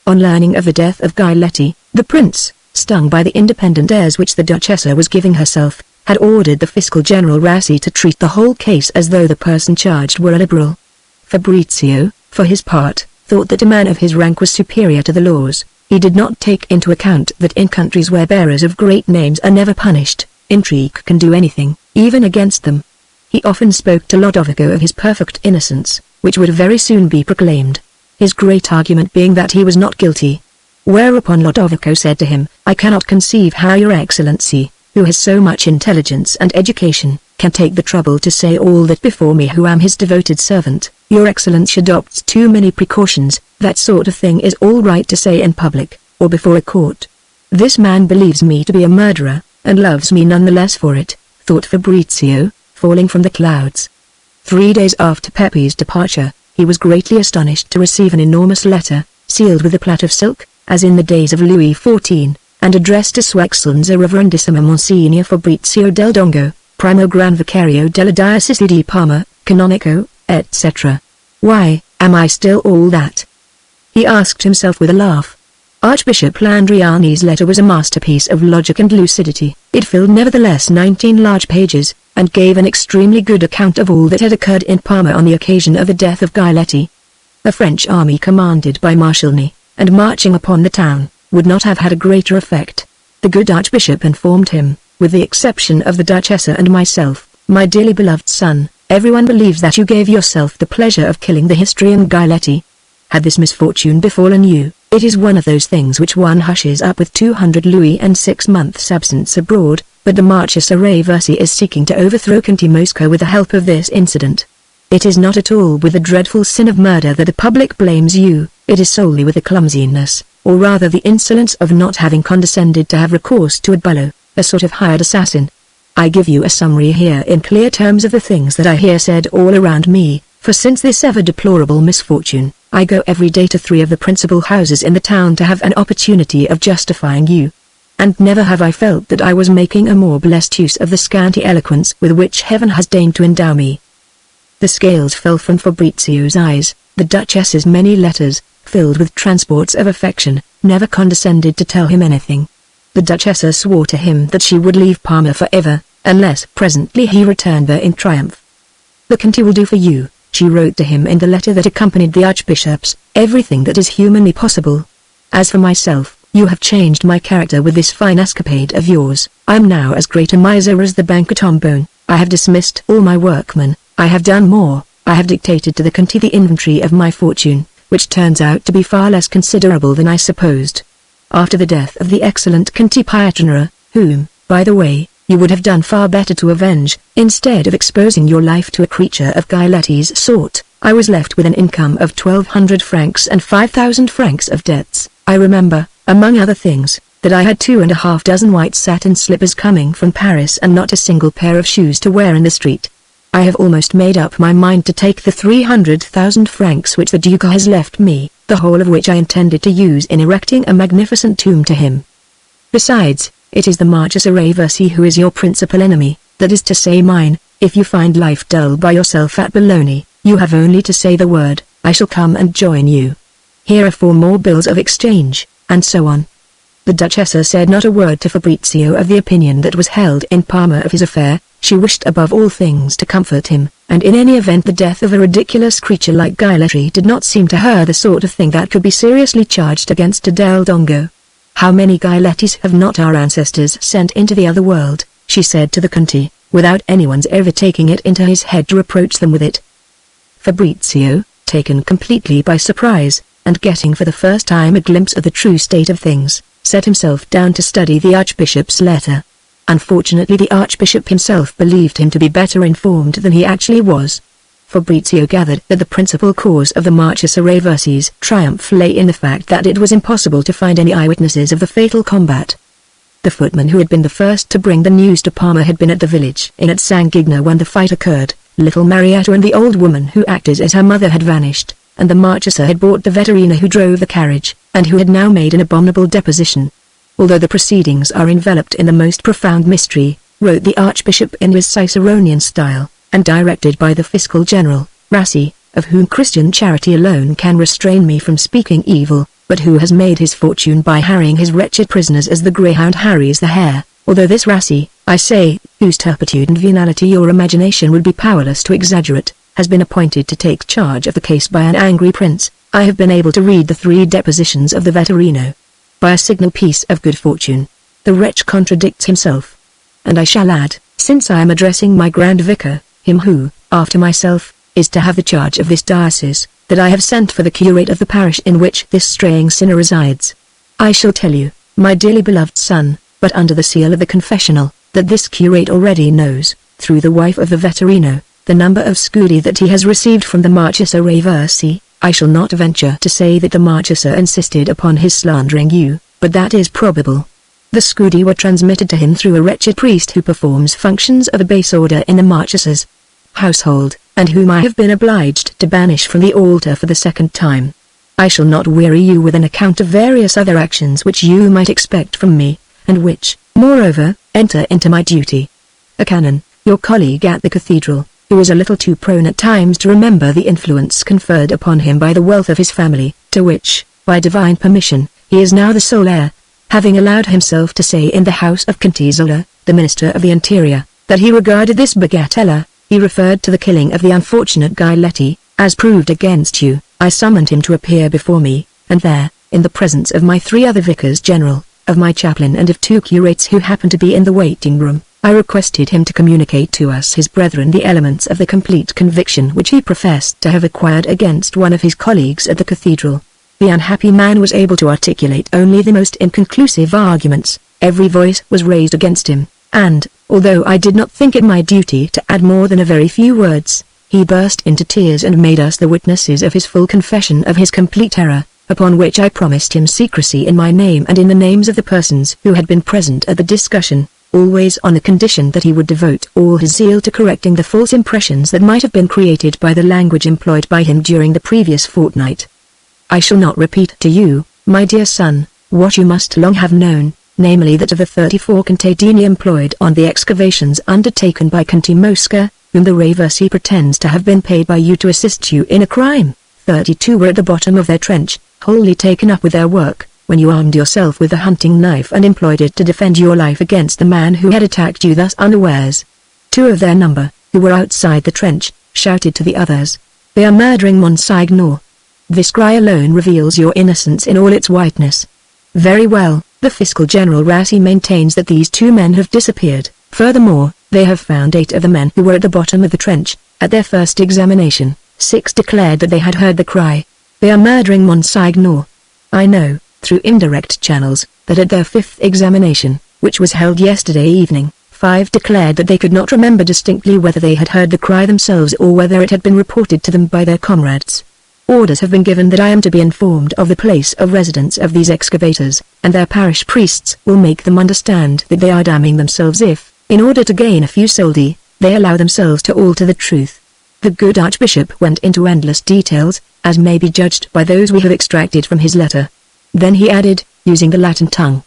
On learning of the death of Giletti, the prince, stung by the independent airs which the Duchessa was giving herself, had ordered the fiscal general Rassi to treat the whole case as though the person charged were a liberal. Fabrizio, for his part, thought that a man of his rank was superior to the laws. He did not take into account that in countries where bearers of great names are never punished, intrigue can do anything, even against them. He often spoke to Lodovico of his perfect innocence, which would very soon be proclaimed, his great argument being that he was not guilty. Whereupon Lodovico said to him, "I cannot conceive how your excellency, who has so much intelligence and education, can take the trouble to say all that before me who am his devoted servant. Your excellency adopts too many precautions. That sort of thing is all right to say in public, or before a court. This man believes me to be a murderer, and loves me none the less for it," thought Fabrizio, falling from the clouds. 3 days after Pepe's departure, he was greatly astonished to receive an enormous letter, sealed with a plait of silk, as in the days of Louis XIV, and addressed to Sua Excellenza Reverendissima Monsignor Fabrizio del Dongo, Primo Gran Vicario della Diocesi di Parma, Canonico, etc. Why am I still all that? He asked himself with a laugh. Archbishop Landriani's letter was a masterpiece of logic and lucidity. It filled nevertheless 19 large pages, and gave an extremely good account of all that had occurred in Parma on the occasion of the death of Giletti. The French army commanded by Marshal Ney, and marching upon the town, would not have had a greater effect. The good Archbishop informed him, with the exception of the Duchessa and myself, my dearly beloved son, everyone believes that you gave yourself the pleasure of killing the histrion Giletti. Had this misfortune befallen you, it is one of those things which one hushes up with 200 louis and 6 months' absence abroad, but the Marchesa Raversi is seeking to overthrow Conte Mosca with the help of this incident. It is not at all with the dreadful sin of murder that the public blames you, it is solely with the clumsiness, or rather the insolence of not having condescended to have recourse to a bullo, a sort of hired assassin. I give you a summary here in clear terms of the things that I hear said all around me, for since this ever deplorable misfortune, I go every day to 3 of the principal houses in the town to have an opportunity of justifying you. And never have I felt that I was making a more blessed use of the scanty eloquence with which heaven has deigned to endow me. The scales fell from Fabrizio's eyes. The Duchess's many letters, filled with transports of affection, never condescended to tell him anything. The Duchessa swore to him that she would leave Parma forever, unless presently he returned there in triumph. The Conte will do for you, she wrote to him in the letter that accompanied the Archbishop's, everything that is humanly possible. As for myself, you have changed my character with this fine escapade of yours. I am now as great a miser as the banker Tombone. I have dismissed all my workmen. I have done more. I have dictated to the Conte the inventory of my fortune, which turns out to be far less considerable than I supposed. After the death of the excellent Conte Pietranera, whom, by the way, you would have done far better to avenge, instead of exposing your life to a creature of Giletti's sort, I was left with an income of 1,200 francs and 5,000 francs of debts. I remember, among other things, that I had 2½ dozen white satin slippers coming from Paris and not a single pair of shoes to wear in the street. I have almost made up my mind to take the 300,000 francs which the Duke has left me, the whole of which I intended to use in erecting a magnificent tomb to him. Besides, it is the Marchesa Raversi who is your principal enemy, that is to say mine. If you find life dull by yourself at Bologna, you have only to say the word, I shall come and join you. Here are 4 more bills of exchange, and so on. The Duchessa said not a word to Fabrizio of the opinion that was held in Parma of his affair. She wished above all things to comfort him, and in any event the death of a ridiculous creature like Giletti did not seem to her the sort of thing that could be seriously charged against Del Dongo. How many Gilettis have not our ancestors sent into the other world, she said to the Conte, without anyone's ever taking it into his head to reproach them with it. Fabrizio, taken completely by surprise, and getting for the first time a glimpse of the true state of things, set himself down to study the Archbishop's letter. Unfortunately the Archbishop himself believed him to be better informed than he actually was. Fabrizio gathered that the principal cause of the Marchesa Raversi's triumph lay in the fact that it was impossible to find any eyewitnesses of the fatal combat. The footman who had been the first to bring the news to Parma had been at the village inn at San Gigno when the fight occurred. Little Marietta and the old woman who acted as her mother had vanished, and the Marchesa had brought the vetturino who drove the carriage, and who had now made an abominable deposition. Although the proceedings are enveloped in the most profound mystery, wrote the Archbishop in his Ciceronian style, and directed by the Fiscal General, Rassi, of whom Christian charity alone can restrain me from speaking evil, but who has made his fortune by harrying his wretched prisoners as the greyhound harries the hare, although this Rassi, I say, whose turpitude and venality your imagination would be powerless to exaggerate, has been appointed to take charge of the case by an angry prince. I have been able to read the 3 depositions of the vetturino. By a signal piece of good fortune, the wretch contradicts himself. And I shall add, since I am addressing my Grand Vicar, him who, after myself, is to have the charge of this diocese, that I have sent for the curate of the parish in which this straying sinner resides. I shall tell you, my dearly beloved son, but under the seal of the confessional, that this curate already knows, through the wife of the vetturino, the number of scudi that he has received from the Marchesa Raversi. I shall not venture to say that the Marchesa insisted upon his slandering you, but that is probable. The scudi were transmitted to him through a wretched priest who performs functions of a base order in the Marchesa's household, and whom I have been obliged to banish from the altar for the 2nd time. I shall not weary you with an account of various other actions which you might expect from me, and which, moreover, enter into my duty. A canon, your colleague at the cathedral, who is a little too prone at times to remember the influence conferred upon him by the wealth of his family, to which, by divine permission, he is now the sole heir, having allowed himself to say in the House of Contisola, the Minister of the Interior, that he regarded this bagatella, he referred to the killing of the unfortunate Guy Letty, as proved against you. I summoned him to appear before me, and there, in the presence of my 3 other vicars general, of my chaplain and of 2 curates who happened to be in the waiting room, I requested him to communicate to us his brethren the elements of the complete conviction which he professed to have acquired against one of his colleagues at the cathedral. The unhappy man was able to articulate only the most inconclusive arguments. Every voice was raised against him, and, although I did not think it my duty to add more than a very few words, he burst into tears and made us the witnesses of his full confession of his complete error, upon which I promised him secrecy in my name and in the names of the persons who had been present at the discussion, always on the condition that he would devote all his zeal to correcting the false impressions that might have been created by the language employed by him during the previous fortnight. I shall not repeat to you, my dear son, what you must long have known, namely that of the 34 contadini employed on the excavations undertaken by Conte Mosca, whom the Reversi pretends to have been paid by you to assist you in a crime, 32 were at the bottom of their trench, wholly taken up with their work, when you armed yourself with a hunting knife and employed it to defend your life against the man who had attacked you thus unawares. 2 of their number, who were outside the trench, shouted to the others, "They are murdering Monsignor." This cry alone reveals your innocence in all its whiteness. Very well, the Fiscal General Rassi maintains that these 2 men have disappeared. Furthermore, they have found 8 of the men who were at the bottom of the trench. At their first examination, 6 declared that they had heard the cry, "They are murdering Monsignor." I know, through indirect channels, that at their 5th examination, which was held yesterday evening, 5 declared that they could not remember distinctly whether they had heard the cry themselves or whether it had been reported to them by their comrades. Orders have been given that I am to be informed of the place of residence of these excavators, and their parish priests will make them understand that they are damning themselves if, in order to gain a few soldi, they allow themselves to alter the truth. The good Archbishop went into endless details, as may be judged by those we have extracted from his letter. Then he added, using the Latin tongue,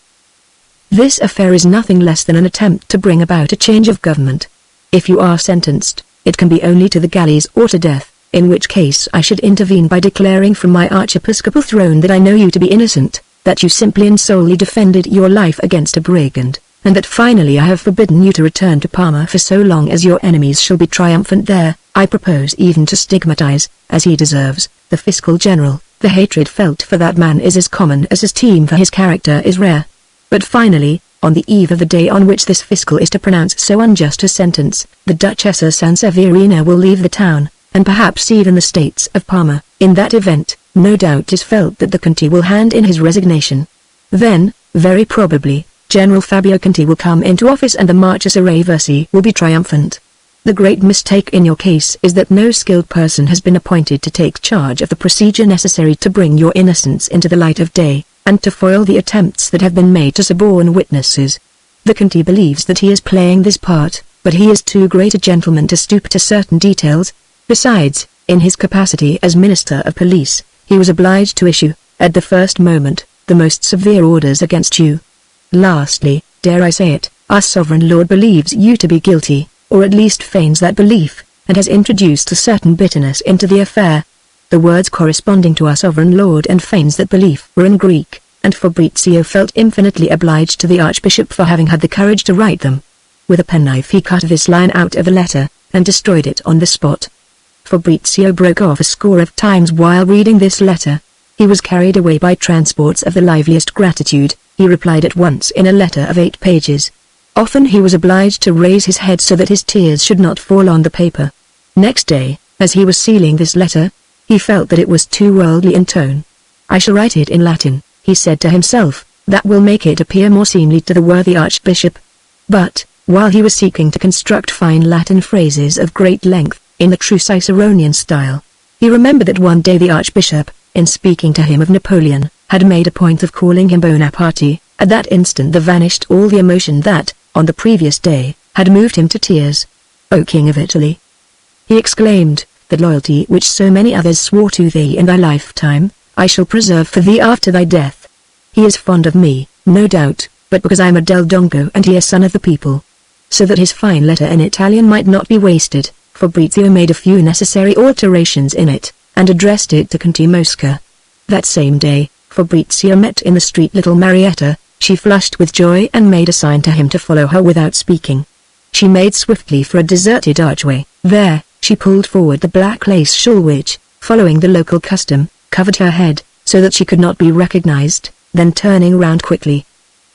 "This affair is nothing less than an attempt to bring about a change of government. If you are sentenced, it can be only to the galleys or to death, in which case I should intervene by declaring from my archiepiscopal throne that I know you to be innocent, that you simply and solely defended your life against a brigand, and that finally I have forbidden you to return to Parma for so long as your enemies shall be triumphant there. I propose even to stigmatize, as he deserves, the Fiscal General. The hatred felt for that man is as common as esteem for his character is rare. But finally, on the eve of the day on which this fiscal is to pronounce so unjust a sentence, the Duchessa Sanseverina will leave the town, and perhaps even the States of Parma. In that event, no doubt is felt that the Conte will hand in his resignation. Then, very probably, General Fabio Conte will come into office and the Marchesa Reversi will be triumphant. The great mistake in your case is that no skilled person has been appointed to take charge of the procedure necessary to bring your innocence into the light of day, and to foil the attempts that have been made to suborn witnesses. The Conte believes that he is playing this part, but he is too great a gentleman to stoop to certain details. Besides, in his capacity as Minister of Police, he was obliged to issue, at the first moment, the most severe orders against you. Lastly, dare I say it, our Sovereign Lord believes you to be guilty, or at least feigns that belief, and has introduced a certain bitterness into the affair. The words corresponding to our Sovereign Lord and feigns that belief were in Greek, and Fabrizio felt infinitely obliged to the Archbishop for having had the courage to write them. With a penknife he cut this line out of the letter, and destroyed it on the spot. Fabrizio broke off a score of times while reading this letter. He was carried away by transports of the liveliest gratitude. He replied at once in a letter of 8 pages. Often he was obliged to raise his head so that his tears should not fall on the paper. Next day, as he was sealing this letter, he felt that it was too worldly in tone. "I shall write it in Latin," he said to himself, "that will make it appear more seemly to the worthy Archbishop." But, while he was seeking to construct fine Latin phrases of great length, in the true Ciceronian style, he remembered that one day the Archbishop, in speaking to him of Napoleon, had made a point of calling him Bonaparte. At that instant there vanished all the emotion that, on the previous day, had moved him to tears. "O King of Italy," he exclaimed, "the loyalty which so many others swore to thee in thy lifetime, I shall preserve for thee after thy death. He is fond of me, no doubt, but because I am a Del Dongo and he a son of the people. So that his fine letter in Italian might not be wasted, Fabrizio made a few necessary alterations in it, and addressed it to Conte Mosca. That same day, Fabrizio met in the street little Marietta. She flushed with joy and made a sign to him to follow her without speaking. She made swiftly for a deserted archway. There, she pulled forward the black lace shawl which, following the local custom, covered her head, so that she could not be recognized, then turning round quickly.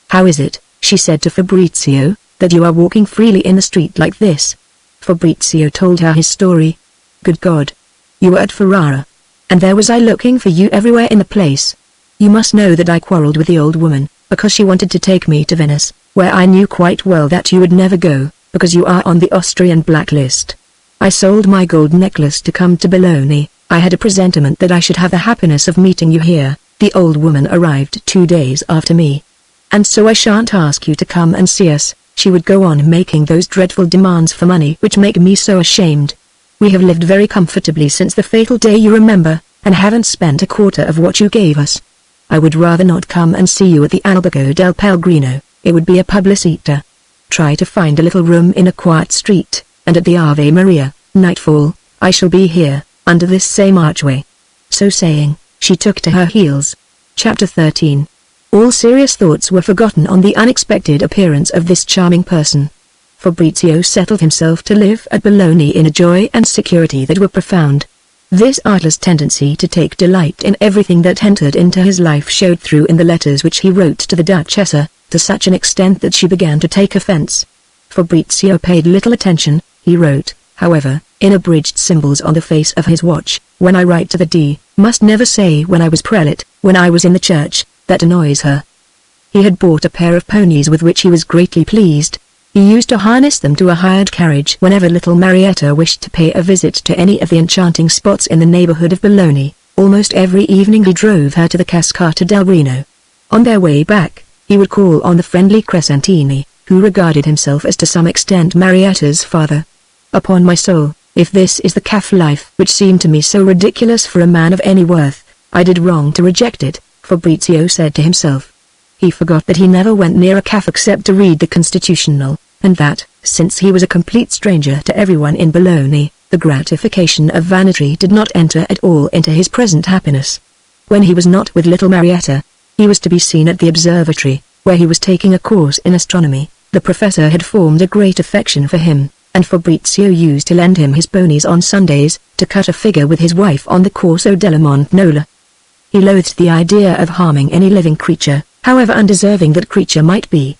"How is it," she said to Fabrizio, "that you are walking freely in the street like this?" Fabrizio told her his story. "Good God! You were at Ferrara. And there was I looking for you everywhere in the place. You must know that I quarreled with the old woman, because she wanted to take me to Venice, where I knew quite well that you would never go, because you are on the Austrian blacklist. I sold my gold necklace to come to Bologna. I had a presentiment that I should have the happiness of meeting you here. The old woman arrived 2 days after me. And so I shan't ask you to come and see us." She would go on making those dreadful demands for money which make me so ashamed. "We have lived very comfortably since the fatal day you remember, and haven't spent a quarter of what you gave us. I would rather not come and see you at the Albergo del Pellegrino, it would be a publicita. Try to find a little room in a quiet street, and at the Ave Maria, nightfall, I shall be here, under this same archway." So saying, she took to her heels. Chapter 13. All serious thoughts were forgotten on the unexpected appearance of this charming person. Fabrizio settled himself to live at Bologna in a joy and security that were profound. This artless tendency to take delight in everything that entered into his life showed through in the letters which he wrote to the Duchessa, to such an extent that she began to take offense. Fabrizio paid little attention. He wrote, however, in abridged symbols on the face of his watch, "When I write to the D, must never say when I was prelate, when I was in the church, that annoys her." He had bought a pair of ponies with which he was greatly pleased. He used to harness them to a hired carriage whenever little Marietta wished to pay a visit to any of the enchanting spots in the neighborhood of Bologna. Almost every evening he drove her to the Cascata del Reno. On their way back, he would call on the friendly Crescentini, who regarded himself as to some extent Marietta's father. "Upon my soul, if this is the calf life which seemed to me so ridiculous for a man of any worth, I did wrong to reject it," Fabrizio said to himself. He forgot that he never went near a calf except to read the Constitutional, and that, since he was a complete stranger to everyone in Bologna, the gratification of vanity did not enter at all into his present happiness. When he was not with little Marietta, he was to be seen at the observatory, where he was taking a course in astronomy. The professor had formed a great affection for him, and Fabrizio used to lend him his ponies on Sundays, to cut a figure with his wife on the Corso della Montnola. He loathed the idea of harming any living creature, however undeserving that creature might be.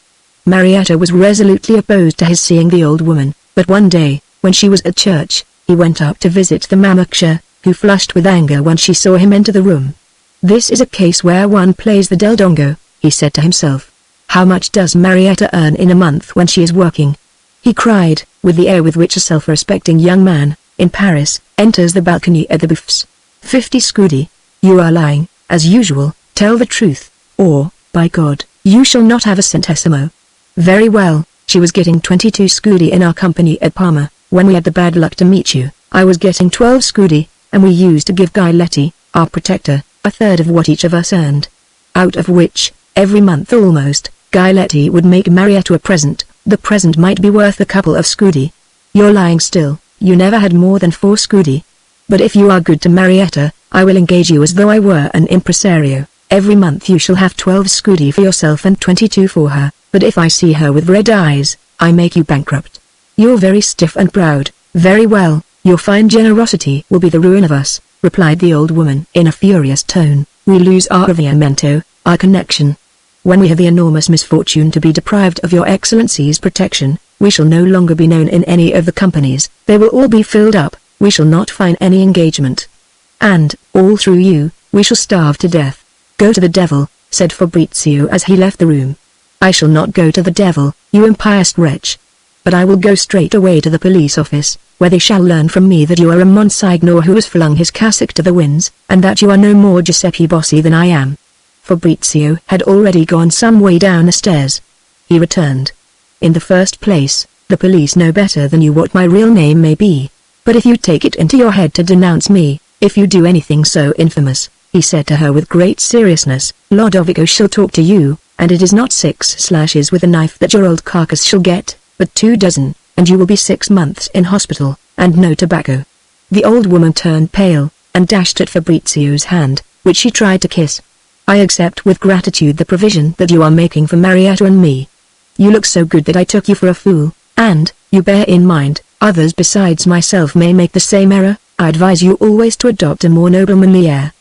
Marietta was resolutely opposed to his seeing the old woman, but one day, when she was at church, he went up to visit the Mammaksha, who flushed with anger when she saw him enter the room. "This is a case where one plays the del dongo," he said to himself. "How much does Marietta earn in a month when she is working?" He cried, with the air with which a self-respecting young man, in Paris, enters the balcony at the Buffs. 50 scudi. "You are lying, as usual, tell the truth, or, by God, you shall not have a centesimo." "Very well, she was getting 22 scudi in our company at Parma, when we had the bad luck to meet you. I was getting 12 scudi, and we used to give Giletti, our protector, a third of what each of us earned. Out of which, every month almost, Giletti would make Marietta a present. The present might be worth a couple of scudi." "You're lying still, you never had more than 4 scudi. But if you are good to Marietta, I will engage you as though I were an impresario. Every month you shall have 12 scudi for yourself and 22 for her, but if I see her with red eyes, I make you bankrupt." "You're very stiff and proud." "Very well, your fine generosity will be the ruin of us," replied the old woman in a furious tone. "We lose our avviamento, our connection. When we have the enormous misfortune to be deprived of your Excellency's protection, we shall no longer be known in any of the companies. They will all be filled up, we shall not find any engagement. And, all through you, we shall starve to death." "Go to the devil," said Fabrizio as he left the room. "I shall not go to the devil, you impious wretch. But I will go straight away to the police office, where they shall learn from me that you are a Monsignor who has flung his cassock to the winds, and that you are no more Giuseppe Bossi than I am." Fabrizio had already gone some way down the stairs. He returned. "In the first place, the police know better than you what my real name may be. But if you take it into your head to denounce me, if you do anything so infamous," he said to her with great seriousness, "Lodovico shall talk to you, and it is not 6 slashes with a knife that your old carcass shall get. but 24, and you will be 6 months in hospital, and no tobacco." The old woman turned pale, and dashed at Fabrizio's hand, which she tried to kiss. "I accept with gratitude the provision that you are making for Marietta and me. You look so good that I took you for a fool, and, you bear in mind, others besides myself may make the same error. I advise you always to adopt a more noblemanly air."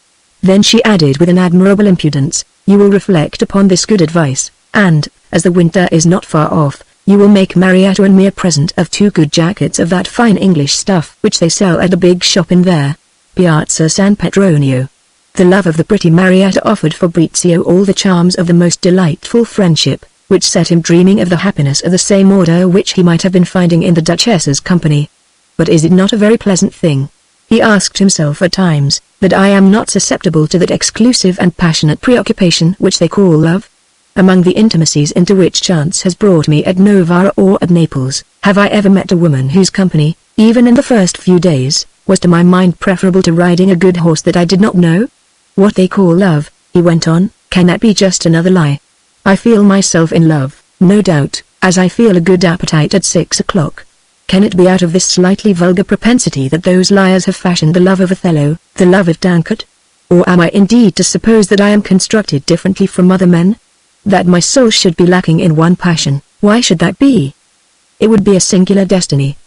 Then she added with an admirable impudence, "You will reflect upon this good advice, and, as the winter is not far off, you will make Marietta and me a present of 2 good jackets of that fine English stuff which they sell at a big shop in there, Piazza San Petronio." The love of the pretty Marietta offered Fabrizio all the charms of the most delightful friendship, which set him dreaming of the happiness of the same order which he might have been finding in the Duchess's company. But is it not a very pleasant thing, he asked himself at times, that I am not susceptible to that exclusive and passionate preoccupation which they call love? Among the intimacies into which chance has brought me at Novara or at Naples, have I ever met a woman whose company, even in the first few days, was to my mind preferable to riding a good horse that I did not know? What they call love, he went on, can that be just another lie? I feel myself in love, no doubt, as I feel a good appetite at 6 o'clock. Can it be out of this slightly vulgar propensity that those liars have fashioned the love of Othello, the love of Tancred? Or am I indeed to suppose that I am constructed differently from other men? That my soul should be lacking in one passion, why should that be? It would be a singular destiny.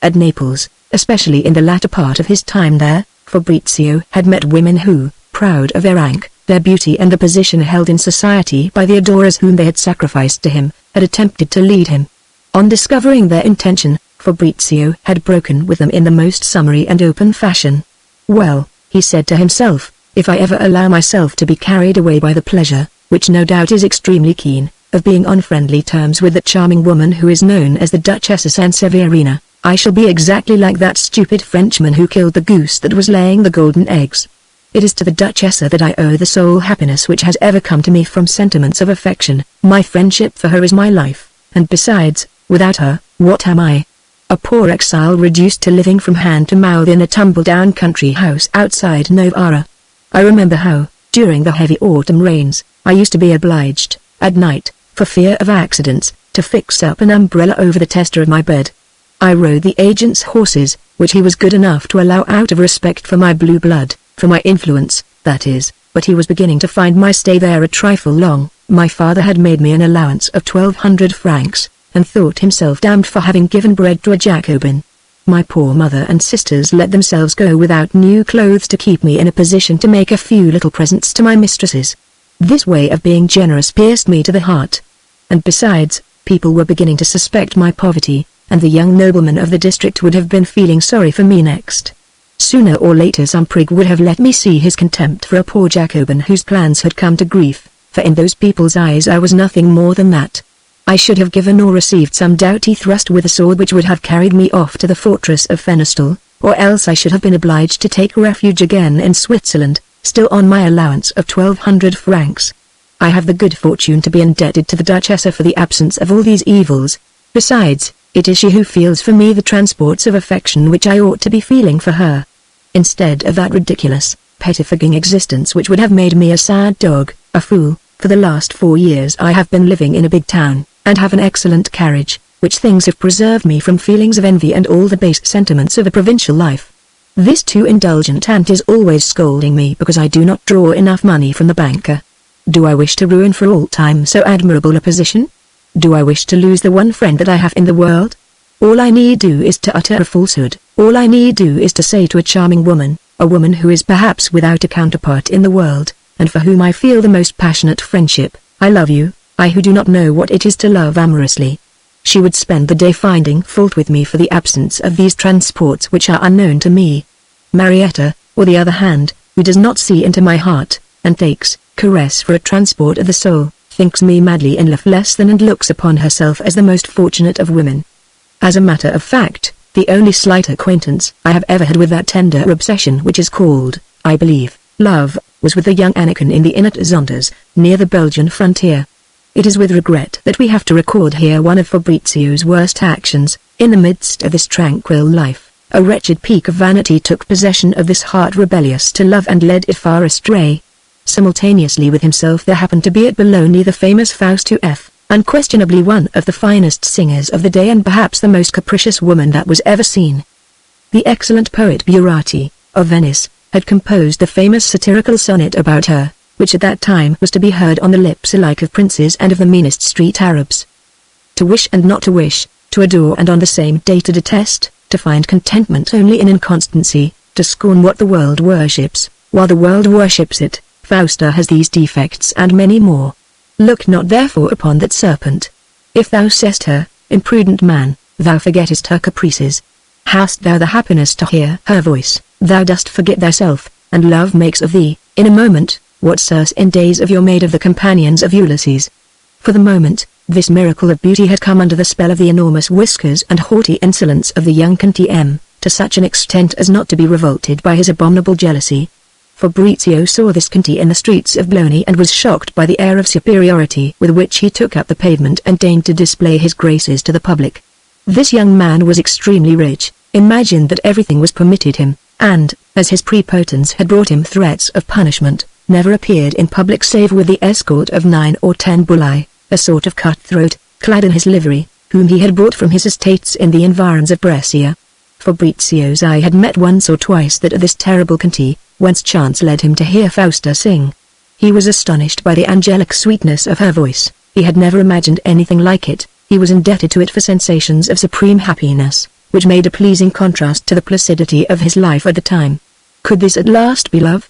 At Naples, especially in the latter part of his time there, Fabrizio had met women who, proud of their rank, their beauty and the position held in society by the adorers whom they had sacrificed to him, had attempted to lead him. On discovering their intention, Fabrizio had broken with them in the most summary and open fashion. "Well," he said to himself, "if I ever allow myself to be carried away by the pleasure, which no doubt is extremely keen, of being on friendly terms with that charming woman who is known as the Duchessa Sanseverina, I shall be exactly like that stupid Frenchman who killed the goose that was laying the golden eggs. It is to the Duchessa that I owe the sole happiness which has ever come to me from sentiments of affection. My friendship for her is my life, and besides, without her, what am I? A poor exile reduced to living from hand to mouth in a tumble-down country house outside Novara. I remember how, during the heavy autumn rains, I used to be obliged, at night, for fear of accidents, to fix up an umbrella over the tester of my bed. I rode the agent's horses, which he was good enough to allow out of respect for my blue blood, for my influence, that is, but he was beginning to find my stay there a trifle long. My father had made me an allowance of 1,200 francs, and thought himself damned for having given bread to a Jacobin. My poor mother and sisters let themselves go without new clothes to keep me in a position to make a few little presents to my mistresses. This way of being generous pierced me to the heart. And besides, people were beginning to suspect my poverty, and the young nobleman of the district would have been feeling sorry for me next. Sooner or later some prig would have let me see his contempt for a poor Jacobin whose plans had come to grief, for in those people's eyes I was nothing more than that. I should have given or received some doughty thrust with a sword which would have carried me off to the fortress of Fenestal, or else I should have been obliged to take refuge again in Switzerland, still on my allowance of 1,200 francs. I have the good fortune to be indebted to the Duchessa for the absence of all these evils. Besides, it is she who feels for me the transports of affection which I ought to be feeling for her. Instead of that ridiculous, pettifogging existence which would have made me a sad dog, a fool, for the last 4 years I have been living in a big town, and have an excellent carriage, which things have preserved me from feelings of envy and all the base sentiments of a provincial life. This too indulgent aunt is always scolding me because I do not draw enough money from the banker. Do I wish to ruin for all time so admirable a position? Do I wish to lose the one friend that I have in the world? All I need do is to utter a falsehood. All I need do is to say to a charming woman, a woman who is perhaps without a counterpart in the world, and for whom I feel the most passionate friendship, I love you, I who do not know what it is to love amorously. She would spend the day finding fault with me for the absence of these transports which are unknown to me. Marietta, on the other hand, who does not see into my heart, and takes caress for a transport of the soul, thinks me madly in love less than and looks upon herself as the most fortunate of women. As a matter of fact, the only slight acquaintance I have ever had with that tender obsession which is called, I believe, love, was with the young Anakin in the inn at Zondas, near the Belgian frontier. It is with regret that we have to record here one of Fabrizio's worst actions. In the midst of this tranquil life, a wretched pique of vanity took possession of this heart rebellious to love and led it far astray. Simultaneously with himself there happened to be at Bologna the famous Faust F. unquestionably one of the finest singers of the day and perhaps the most capricious woman that was ever seen. The excellent poet Burati, of Venice, had composed the famous satirical sonnet about her, which at that time was to be heard on the lips alike of princes and of the meanest street Arabs. To wish and not to wish, to adore and on the same day to detest, to find contentment only in inconstancy, to scorn what the world worships, while the world worships it, Fausta has these defects and many more. Look not therefore upon that serpent. If thou seest her, imprudent man, thou forgettest her caprices. Hast thou the happiness to hear her voice, thou dost forget thyself, and love makes of thee, in a moment, what Circe in days of yore made of the companions of Ulysses. For the moment, this miracle of beauty had come under the spell of the enormous whiskers and haughty insolence of the young Conte M, to such an extent as not to be revolted by his abominable jealousy. Fabrizio saw this Conte in the streets of Bologna and was shocked by the air of superiority with which he took up the pavement and deigned to display his graces to the public. This young man was extremely rich, imagined that everything was permitted him, and, as his prepotence had brought him threats of punishment, never appeared in public save with the escort of 9 or 10 bulli, a sort of cutthroat, clad in his livery, whom he had brought from his estates in the environs of Brescia. Fabrizio's eye had met once or twice that of this terrible Conte, whence chance led him to hear Fausta sing. He was astonished by the angelic sweetness of her voice, he had never imagined anything like it, he was indebted to it for sensations of supreme happiness, which made a pleasing contrast to the placidity of his life at the time. Could this at last be love?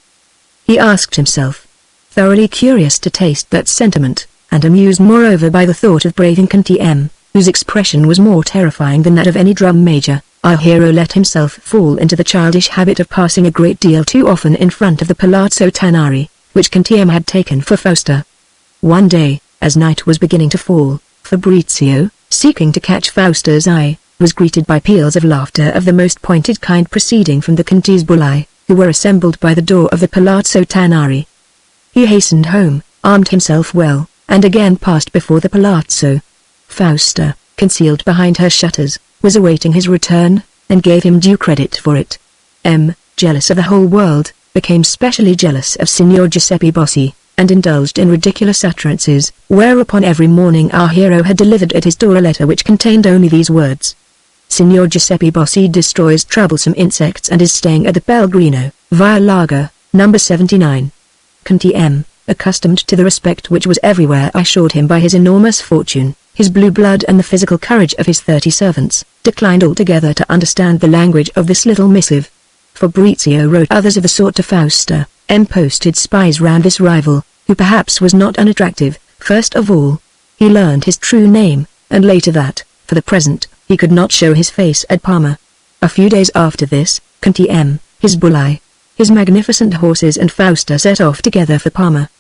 He asked himself, thoroughly curious to taste that sentiment, and amused moreover by the thought of braving Conte M, whose expression was more terrifying than that of any drum major. Our hero let himself fall into the childish habit of passing a great deal too often in front of the Palazzo Tanari, which Conte M had taken for Fausta. One day, as night was beginning to fall, Fabrizio, seeking to catch Fausta's eye, was greeted by peals of laughter of the most pointed kind proceeding from the Conte's bulli, who were assembled by the door of the Palazzo Tanari. He hastened home, armed himself well, and again passed before the palazzo. Fausta, concealed behind her shutters, was awaiting his return, and gave him due credit for it. M, jealous of the whole world, became specially jealous of Signor Giuseppe Bossi, and indulged in ridiculous utterances, whereupon every morning our hero had delivered at his door a letter which contained only these words: Signor Giuseppe Bossi destroys troublesome insects and is staying at the Pellegrino, Via Larga, number 79. Conte M, accustomed to the respect which was everywhere assured him by his enormous fortune, his blue blood and the physical courage of his 30 servants, declined altogether to understand the language of this little missive. Fabrizio wrote others of the sort to Fausta, and posted spies round this rival, who perhaps was not unattractive. First of all, he learned his true name, and later that, for the present, he could not show his face at Parma. A few days after this, Conte M, his bulli, his magnificent horses and Fausta set off together for Parma.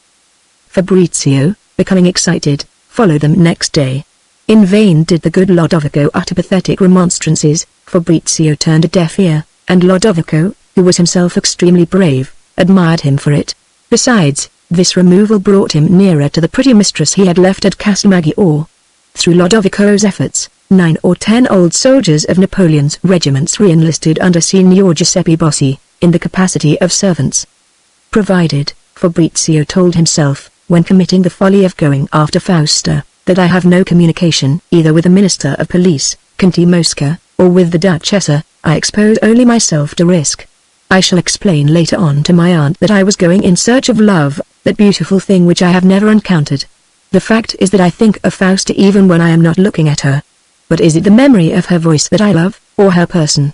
Fabrizio, becoming excited, followed them next day. In vain did the good Lodovico utter pathetic remonstrances, Fabrizio turned a deaf ear, and Lodovico, who was himself extremely brave, admired him for it. Besides, this removal brought him nearer to the pretty mistress he had left at Castelmaggiore. Through Lodovico's efforts, 9 or 10 old soldiers of Napoleon's regiments re-enlisted under Signor Giuseppe Bossi, in the capacity of servants. Provided, Fabrizio told himself, when committing the folly of going after Fausta, that I have no communication either with the Minister of Police, Conte Mosca, or with the Duchessa, I expose only myself to risk. I shall explain later on to my aunt that I was going in search of love, that beautiful thing which I have never encountered. The fact is that I think of Fausta even when I am not looking at her. But is it the memory of her voice that I love, or her person?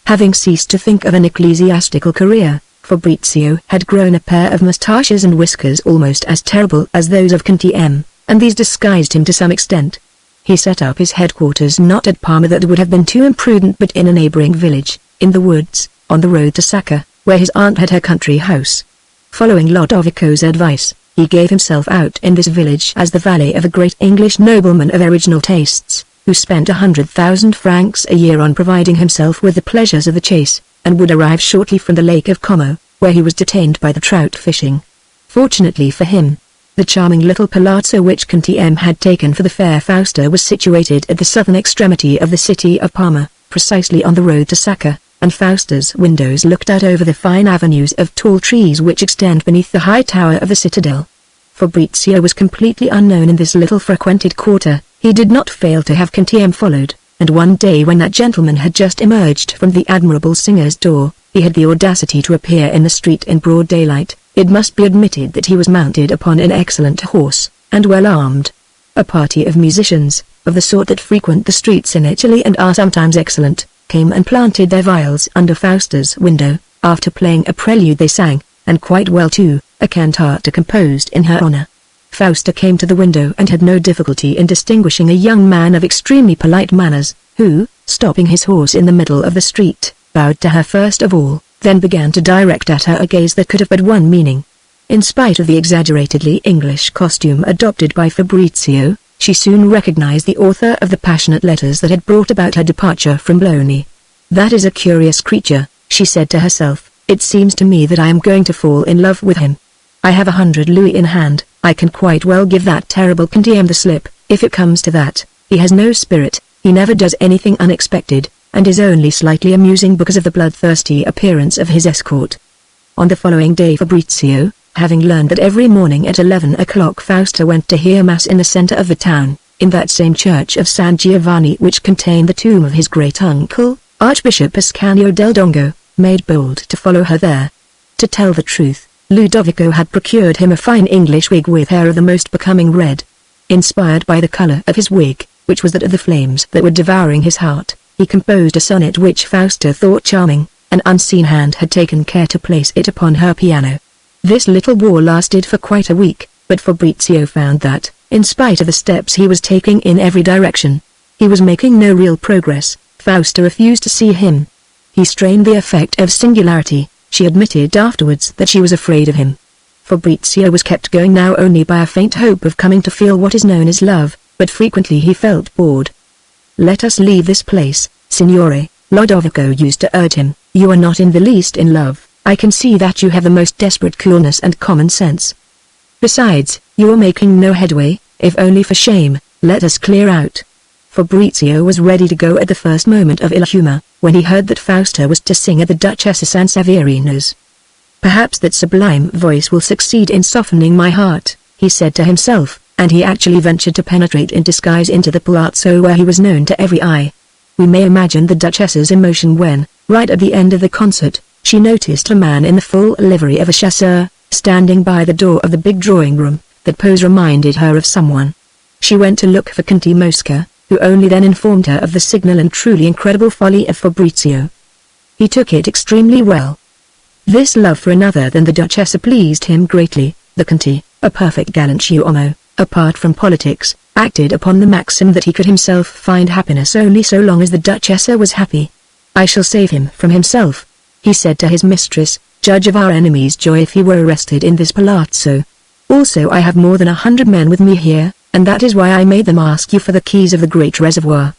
Having ceased to think of an ecclesiastical career, Fabrizio had grown a pair of moustaches and whiskers almost as terrible as those of Conte M, and these disguised him to some extent. He set up his headquarters not at Parma, that would have been too imprudent, but in a neighboring village, in the woods, on the road to Sacca, where his aunt had her country house. Following Lodovico's advice, he gave himself out in this village as the valet of a great English nobleman of original tastes, who spent 100,000 francs a year on providing himself with the pleasures of the chase, and would arrive shortly from the Lake of Como, where he was detained by the trout fishing. Fortunately for him, the charming little palazzo which Conte M had taken for the fair Fausta was situated at the southern extremity of the city of Parma, precisely on the road to Sacca, and Fausta's windows looked out over the fine avenues of tall trees which extend beneath the high tower of the citadel. Fabrizio was completely unknown in this little frequented quarter. He did not fail to have Cantieme followed, and one day when that gentleman had just emerged from the admirable singer's door, he had the audacity to appear in the street in broad daylight. It must be admitted that he was mounted upon an excellent horse, and well armed. A party of musicians, of the sort that frequent the streets in Italy and are sometimes excellent, came and planted their viols under Fausta's window. After playing a prelude they sang, and quite well too, a cantata composed in her honor. Fausta came to the window and had no difficulty in distinguishing a young man of extremely polite manners, who, stopping his horse in the middle of the street, bowed to her first of all, then began to direct at her a gaze that could have but one meaning. In spite of the exaggeratedly English costume adopted by Fabrizio, she soon recognized the author of the passionate letters that had brought about her departure from Bologna. "That is a curious creature," she said to herself. "It seems to me that I am going to fall in love with him. I have 100 louis in hand. I can quite well give that terrible Cantieme the slip, if it comes to that. He has no spirit, he never does anything unexpected, and is only slightly amusing because of the bloodthirsty appearance of his escort." On the following day Fabrizio, having learned that every morning at 11 o'clock Fausta went to hear mass in the center of the town, in that same church of San Giovanni which contained the tomb of his great-uncle, Archbishop Ascanio del Dongo, made bold to follow her there. To tell the truth, Ludovico had procured him a fine English wig with hair of the most becoming red. Inspired by the color of his wig, which was that of the flames that were devouring his heart, he composed a sonnet which Fausta thought charming. An unseen hand had taken care to place it upon her piano. This little war lasted for quite a week, but Fabrizio found that, in spite of the steps he was taking in every direction, he was making no real progress. Fausta refused to see him. He strained the effect of singularity. She admitted afterwards that she was afraid of him. Fabrizio was kept going now only by a faint hope of coming to feel what is known as love, but frequently he felt bored. "Let us leave this place, signore," Ludovico used to urge him. "You are not in the least in love. I can see that you have the most desperate coolness and common sense. Besides, you are making no headway. If only for shame, let us clear out." Fabrizio was ready to go at the first moment of ill humor, when he heard that Fausta was to sing at the Duchess of San Severino's. "Perhaps that sublime voice will succeed in softening my heart," he said to himself, and he actually ventured to penetrate in disguise into the palazzo where he was known to every eye. We may imagine the Duchess's emotion when, right at the end of the concert, she noticed a man in the full livery of a chasseur, standing by the door of the big drawing-room. That pose reminded her of someone. She went to look for Conte Mosca, who only then informed her of the signal and truly incredible folly of Fabrizio. He took it extremely well. This love for another than the Duchessa pleased him greatly. The Conte, a perfect gallant uomo, apart from politics, acted upon the maxim that he could himself find happiness only so long as the Duchessa was happy. "I shall save him from himself," he said to his mistress, "judge of our enemy's joy if he were arrested in this palazzo. Also I have more than 100 men with me here, and that is why I made them ask you for the keys of the great reservoir."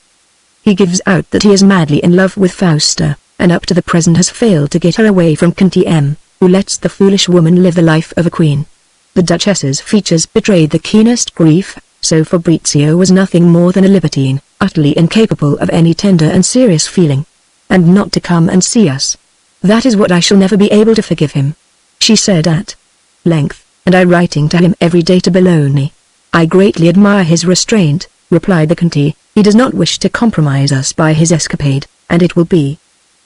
He gives out that he is madly in love with Fausta, and up to the present has failed to get her away from Cantieme, who lets the foolish woman live the life of a queen. The Duchess's features betrayed the keenest grief, so Fabrizio was nothing more than a libertine, utterly incapable of any tender and serious feeling. "And not to come and see us. That is what I shall never be able to forgive him," she said at length, "and I writing to him every day to Bologna." "I greatly admire his restraint," replied the Conte. "He does not wish to compromise us by his escapade, and it will be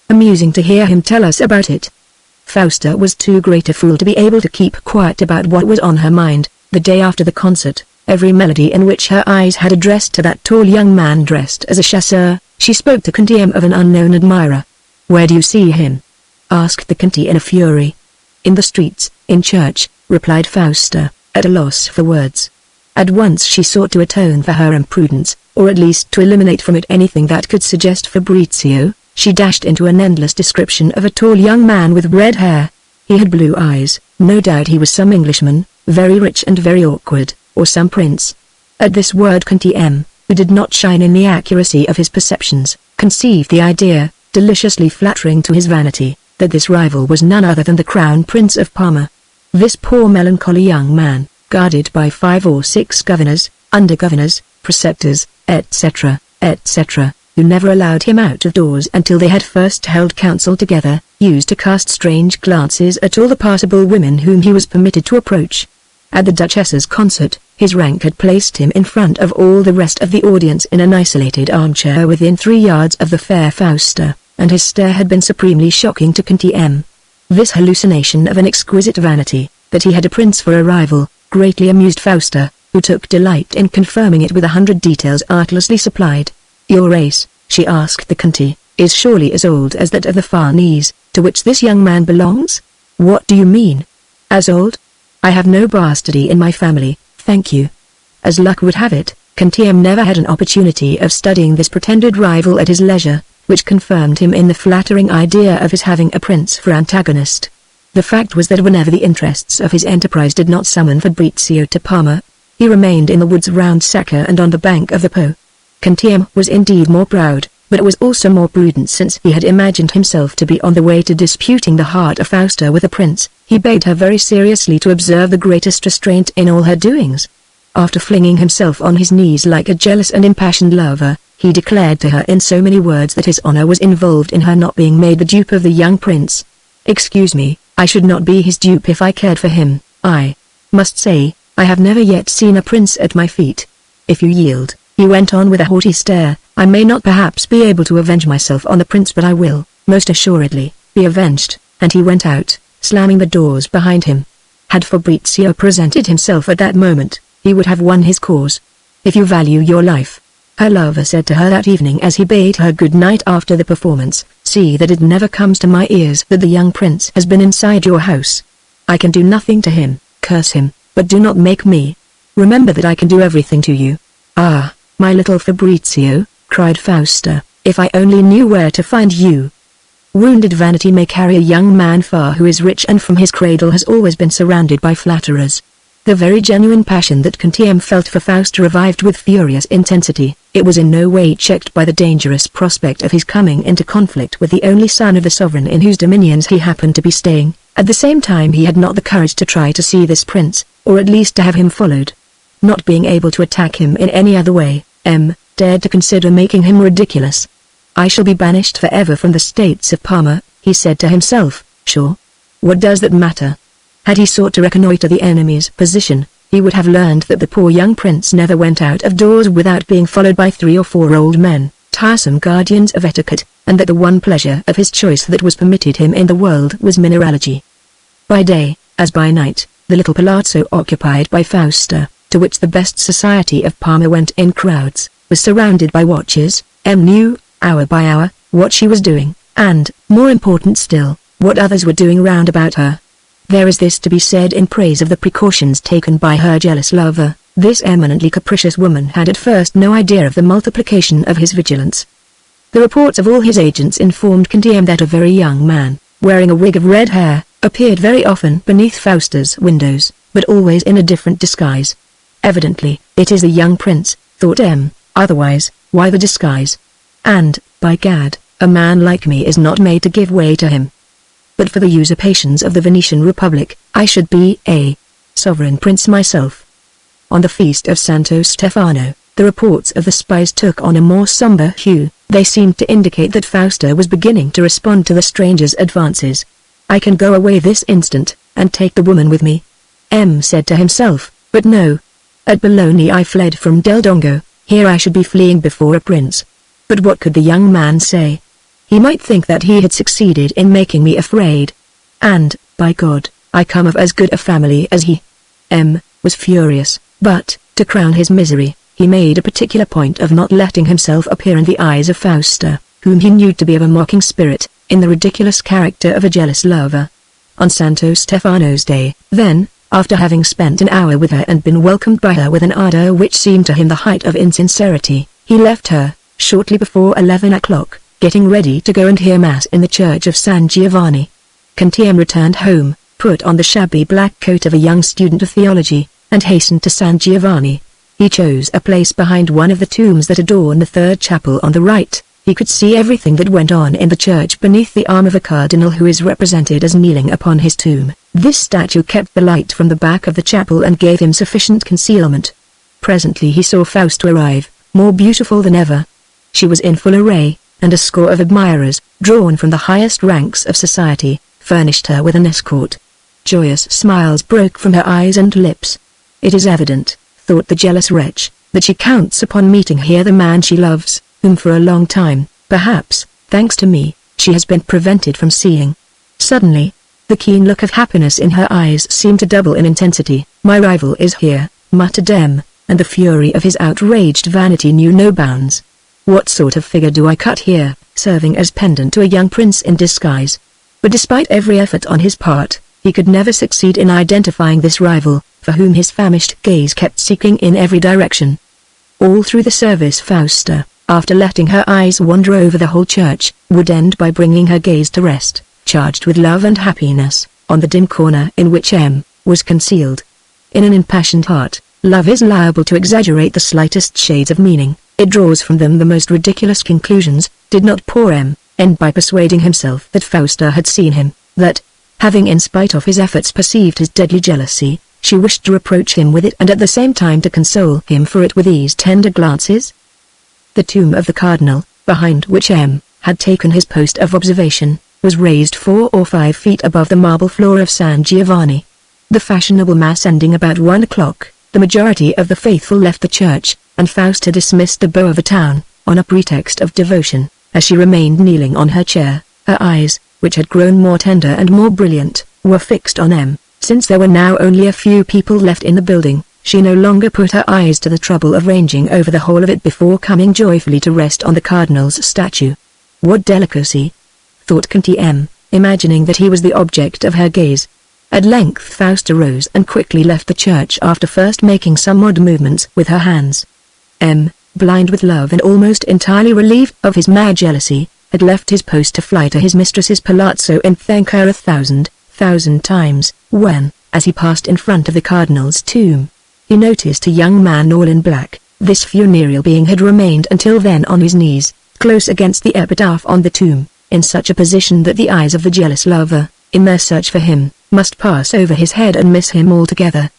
amusing to hear him tell us about it." Fausta was too great a fool to be able to keep quiet about what was on her mind. The day after the concert, every melody in which her eyes had addressed to that tall young man dressed as a chasseur, she spoke to Cantieme of an unknown admirer. "Where do you see him?" asked the Conte in a fury. "In the streets, in church," replied Fausta, at a loss for words. At once she sought to atone for her imprudence, or at least to eliminate from it anything that could suggest Fabrizio. She dashed into an endless description of a tall young man with red hair. He had blue eyes. No doubt he was some Englishman, very rich and very awkward, or some prince. At this word Cantieme, who did not shine in the accuracy of his perceptions, conceived the idea, deliciously flattering to his vanity, that this rival was none other than the Crown Prince of Parma. This poor melancholy young man, guarded by 5 or 6 governors, under-governors, preceptors, etc., etc., who never allowed him out of doors until they had first held counsel together, used to cast strange glances at all the passable women whom he was permitted to approach. At the Duchess's concert, his rank had placed him in front of all the rest of the audience in an isolated armchair within 3 yards of the fair Fausta, and his stare had been supremely shocking to Conti. This hallucination of an exquisite vanity, that he had a prince for a rival, greatly amused Fausta, who took delight in confirming it with 100 details artlessly supplied. "Your race," she asked the Conti, "is surely as old as that of the Farnese, to which this young man belongs?" "What do you mean? As old? I have no bastardy in my family, thank you." As luck would have it, Conti never had an opportunity of studying this pretended rival at his leisure, which confirmed him in the flattering idea of his having a prince for antagonist. The fact was that whenever the interests of his enterprise did not summon Fabrizio to Parma, he remained in the woods round Sacca and on the bank of the Po. Conti was indeed more proud, but it was also more prudent, since he had imagined himself to be on the way to disputing the heart of Fausta with a prince. He begged her very seriously to observe the greatest restraint in all her doings. After flinging himself on his knees like a jealous and impassioned lover, he declared to her in so many words that his honor was involved in her not being made the dupe of the young prince. "Excuse me, I should not be his dupe if I cared for him. I must say, I have never yet seen a prince at my feet. If you yield," he went on with a haughty stare, "I may not perhaps be able to avenge myself on the prince, but I will, most assuredly, be avenged," and he went out, slamming the doors behind him. Had Fabrizio presented himself at that moment, he would have won his cause. "If you value your life," her lover said to her that evening as he bade her good night after the performance, "see that it never comes to my ears that the young prince has been inside your house. I can do nothing to him, curse him, but do not make me. Remember that I can do everything to you." "Ah, my little Fabrizio," cried Fausta, "if I only knew where to find you." Wounded vanity may carry a young man far who is rich and from his cradle has always been surrounded by flatterers. The very genuine passion that Conti felt for Fausta revived with furious intensity. It was in no way checked by the dangerous prospect of his coming into conflict with the only son of the sovereign in whose dominions he happened to be staying. At the same time he had not the courage to try to see this prince, or at least to have him followed. Not being able to attack him in any other way, dared to consider making him ridiculous. "I shall be banished forever from the states of Parma," he said to himself. "Sure. What does that matter?" Had he sought to reconnoiter the enemy's position, he would have learned that the poor young prince never went out of doors without being followed by 3 or 4 old men, tiresome guardians of etiquette, and that the one pleasure of his choice that was permitted him in the world was mineralogy. By day, as by night, the little palazzo occupied by Fausta, to which the best society of Parma went in crowds, was surrounded by watchers. Knew, hour by hour, what she was doing, and, more important still, what others were doing round about her. There is this to be said in praise of the precautions taken by her jealous lover. This eminently capricious woman had at first no idea of the multiplication of his vigilance. The reports of all his agents informed Conti that a very young man, wearing a wig of red hair, appeared very often beneath Fausta's windows, but always in a different disguise. Evidently, it is the young prince, thought otherwise, why the disguise? And, by gad, a man like me is not made to give way to him. But for the usurpations of the Venetian Republic, I should be a sovereign prince myself. On the feast of Santo Stefano, the reports of the spies took on a more somber hue. They seemed to indicate that Fausta was beginning to respond to the stranger's advances. "I can go away this instant, and take the woman with me," said to himself, "but no. At Bologna I fled from Del Dongo, here I should be fleeing before a prince." But what could the young man say? He might think that he had succeeded in making me afraid. And, by God, I come of as good a family as he. Was furious, but, to crown his misery, he made a particular point of not letting himself appear in the eyes of Fausta, whom he knew to be of a mocking spirit, in the ridiculous character of a jealous lover. On Santo Stefano's day, then, after having spent an hour with her and been welcomed by her with an ardor which seemed to him the height of insincerity, he left her, shortly before 11 o'clock, getting ready to go and hear Mass in the church of San Giovanni. Conti returned home, put on the shabby black coat of a young student of theology, and hastened to San Giovanni. He chose a place behind one of the tombs that adorn the third chapel on the right. He could see everything that went on in the church beneath the arm of a cardinal who is represented as kneeling upon his tomb. This statue kept the light from the back of the chapel and gave him sufficient concealment. Presently he saw Fausta arrive, more beautiful than ever. She was in full array, and a score of admirers, drawn from the highest ranks of society, furnished her with an escort. Joyous smiles broke from her eyes and lips, It is evident, thought the jealous wretch, that she counts upon meeting here the man she loves, whom for a long time, perhaps, thanks to me, she has been prevented from seeing. Suddenly, the keen look of happiness in her eyes seemed to double in intensity. My rival is here, muttered M, and the fury of his outraged vanity knew no bounds. What sort of figure do I cut here, serving as pendant to a young prince in disguise? But despite every effort on his part, he could never succeed in identifying this rival, for whom his famished gaze kept seeking in every direction. All through the service Fausta, after letting her eyes wander over the whole church, would end by bringing her gaze to rest, charged with love and happiness, on the dim corner in which M was concealed. In an impassioned heart, love is liable to exaggerate the slightest shades of meaning. It draws from them the most ridiculous conclusions. Did not poor M end by persuading himself that Fausta had seen him, that, having in spite of his efforts perceived his deadly jealousy, she wished to reproach him with it and at the same time to console him for it with these tender glances? The tomb of the cardinal, behind which M had taken his post of observation, was raised 4 or 5 feet above the marble floor of San Giovanni. The fashionable mass ending about 1 o'clock, the majority of the faithful left the church, and Fausta dismissed the beau of the town, on a pretext of devotion, as she remained kneeling on her chair. Her eyes, which had grown more tender and more brilliant, were fixed on M. Since there were now only a few people left in the building, she no longer put her eyes to the trouble of ranging over the whole of it before coming joyfully to rest on the cardinal's statue. What delicacy! Thought Conti M, imagining that he was the object of her gaze. At length Fausta rose and quickly left the church after first making some odd movements with her hands. M, blind with love and almost entirely relieved of his mad jealousy, had left his post to fly to his mistress's palazzo and thank her 1,000 times, when, as he passed in front of the cardinal's tomb, he noticed a young man all in black. This funereal being had remained until then on his knees, close against the epitaph on the tomb, in such a position that the eyes of the jealous lover, in their search for him, must pass over his head and miss him altogether.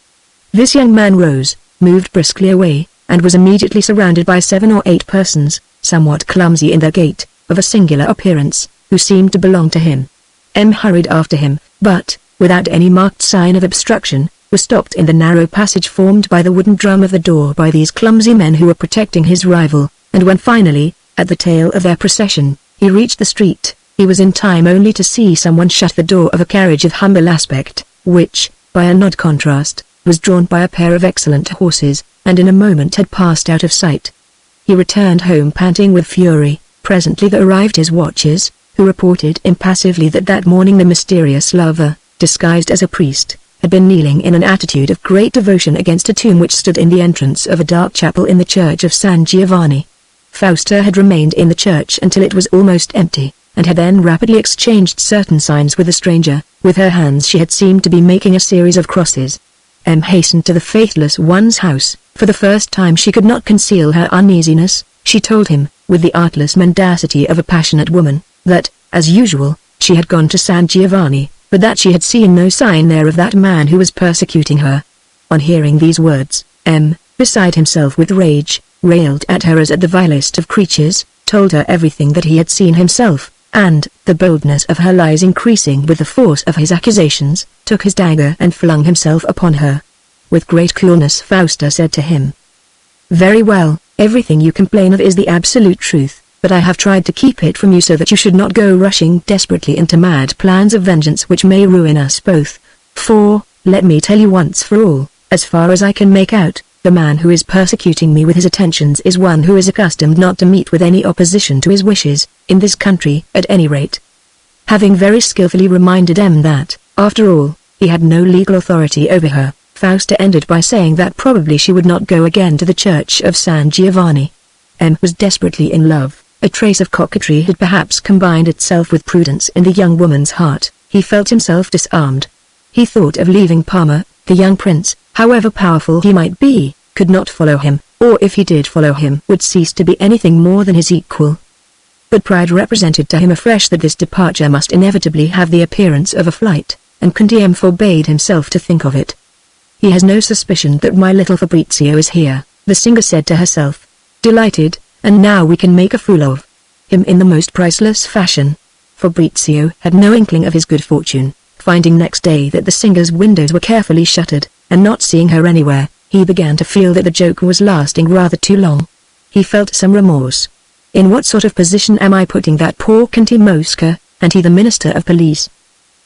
This young man rose, moved briskly away, and was immediately surrounded by 7 or 8 persons, somewhat clumsy in their gait, of a singular appearance, who seemed to belong to him. M hurried after him, but, without any marked sign of obstruction, was stopped in the narrow passage formed by the wooden drum of the door by these clumsy men who were protecting his rival, and when finally, at the tail of their procession, he reached the street, he was in time only to see someone shut the door of a carriage of humble aspect, which, by an odd contrast, was drawn by a pair of excellent horses, and in a moment had passed out of sight. He returned home panting with fury. Presently there arrived his watchers, who reported impassively that that morning the mysterious lover, disguised as a priest, had been kneeling in an attitude of great devotion against a tomb which stood in the entrance of a dark chapel in the church of San Giovanni. Fausta had remained in the church until it was almost empty, and had then rapidly exchanged certain signs with the stranger. With her hands she had seemed to be making a series of crosses. M hastened to the faithless one's house. For the first time she could not conceal her uneasiness. She told him, with the artless mendacity of a passionate woman, that, as usual, she had gone to San Giovanni, but that she had seen no sign there of that man who was persecuting her. On hearing these words, M, beside himself with rage, railed at her as at the vilest of creatures, told her everything that he had seen himself, and, the boldness of her lies increasing with the force of his accusations, took his dagger and flung himself upon her. With great coolness Fausta said to him, "Very well, everything you complain of is the absolute truth, but I have tried to keep it from you so that you should not go rushing desperately into mad plans of vengeance which may ruin us both. For, let me tell you once for all, as far as I can make out, the man who is persecuting me with his attentions is one who is accustomed not to meet with any opposition to his wishes, in this country at any rate." Having very skillfully reminded M that, after all, he had no legal authority over her, Fausta ended by saying that probably she would not go again to the church of San Giovanni. M was desperately in love. A trace of coquetry had perhaps combined itself with prudence in the young woman's heart. He felt himself disarmed. He thought of leaving Parma. The young prince, however powerful he might be, could not follow him, or if he did follow him would cease to be anything more than his equal. But pride represented to him afresh that this departure must inevitably have the appearance of a flight, and Conti M forbade himself to think of it. "He has no suspicion that my little Fabrizio is here," the singer said to herself. "Delighted, and now we can make a fool of him in the most priceless fashion." Fabrizio had no inkling of his good fortune. Finding next day that the singer's windows were carefully shuttered, and not seeing her anywhere, he began to feel that the joke was lasting rather too long. He felt some remorse. In what sort of position am I putting that poor Conti Mosca, and he the Minister of Police?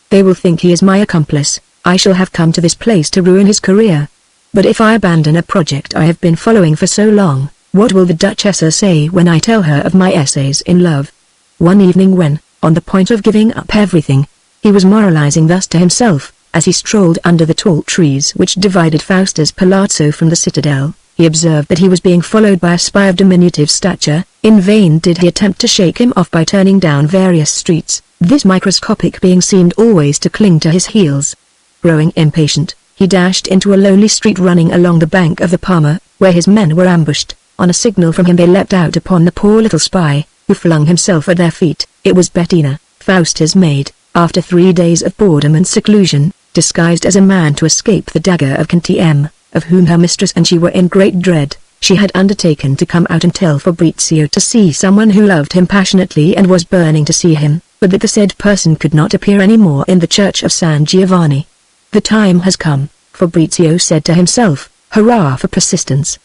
They will think he is my accomplice. I shall have come to this place to ruin his career. But if I abandon a project I have been following for so long, what will the Duchessa say when I tell her of my essays in love? One evening when, on the point of giving up everything, he was moralizing thus to himself, as he strolled under the tall trees which divided Fausta's palazzo from the citadel, he observed that he was being followed by a spy of diminutive stature. In vain did he attempt to shake him off by turning down various streets. This microscopic being seemed always to cling to his heels. Growing impatient, he dashed into a lonely street running along the bank of the Parma, where his men were ambushed. On a signal from him they leapt out upon the poor little spy, who flung himself at their feet. It was Bettina, Fausta's maid, after 3 days of boredom and seclusion, disguised as a man to escape the dagger of Conti M, of whom her mistress and she were in great dread. She had undertaken to come out and tell Fabrizio to see someone who loved him passionately and was burning to see him, but that the said person could not appear any more in the church of San Giovanni. The time has come, Fabrizio said to himself. Hurrah for persistence.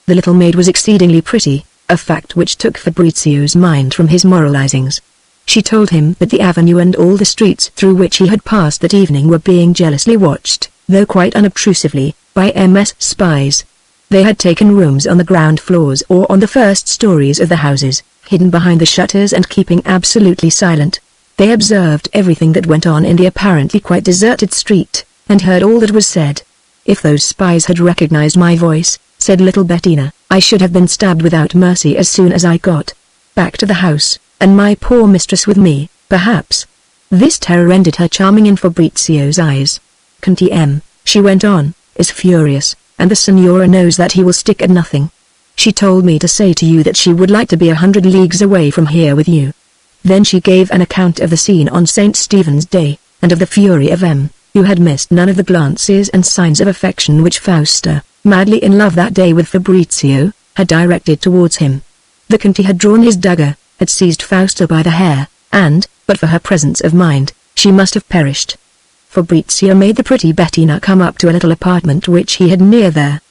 The little maid was exceedingly pretty, a fact which took Fabrizio's mind from his moralizings. She told him that the avenue and all the streets through which he had passed that evening were being jealously watched, though quite unobtrusively, by MS spies. They had taken rooms on the ground floors or on the first stories of the houses, hidden behind the shutters and keeping absolutely silent. They observed everything that went on in the apparently quite deserted street, and heard all that was said. If those spies had recognized my voice, said little Bettina, I should have been stabbed without mercy as soon as I got back to the house, and my poor mistress with me, perhaps. This terror rendered her charming in Fabrizio's eyes. Conti M, she went on, is furious, and the signora knows that he will stick at nothing. She told me to say to you that she would like to be 100 leagues away from here with you. Then she gave an account of the scene on St. Stephen's Day, and of the fury of M, who had missed none of the glances and signs of affection which Fausta, madly in love that day with Fabrizio, had directed towards him. The Conti had drawn his dagger, had seized Fausta by the hair, and, but for her presence of mind, she must have perished. Fabrizio made the pretty Bettina come up to a little apartment which he had near there.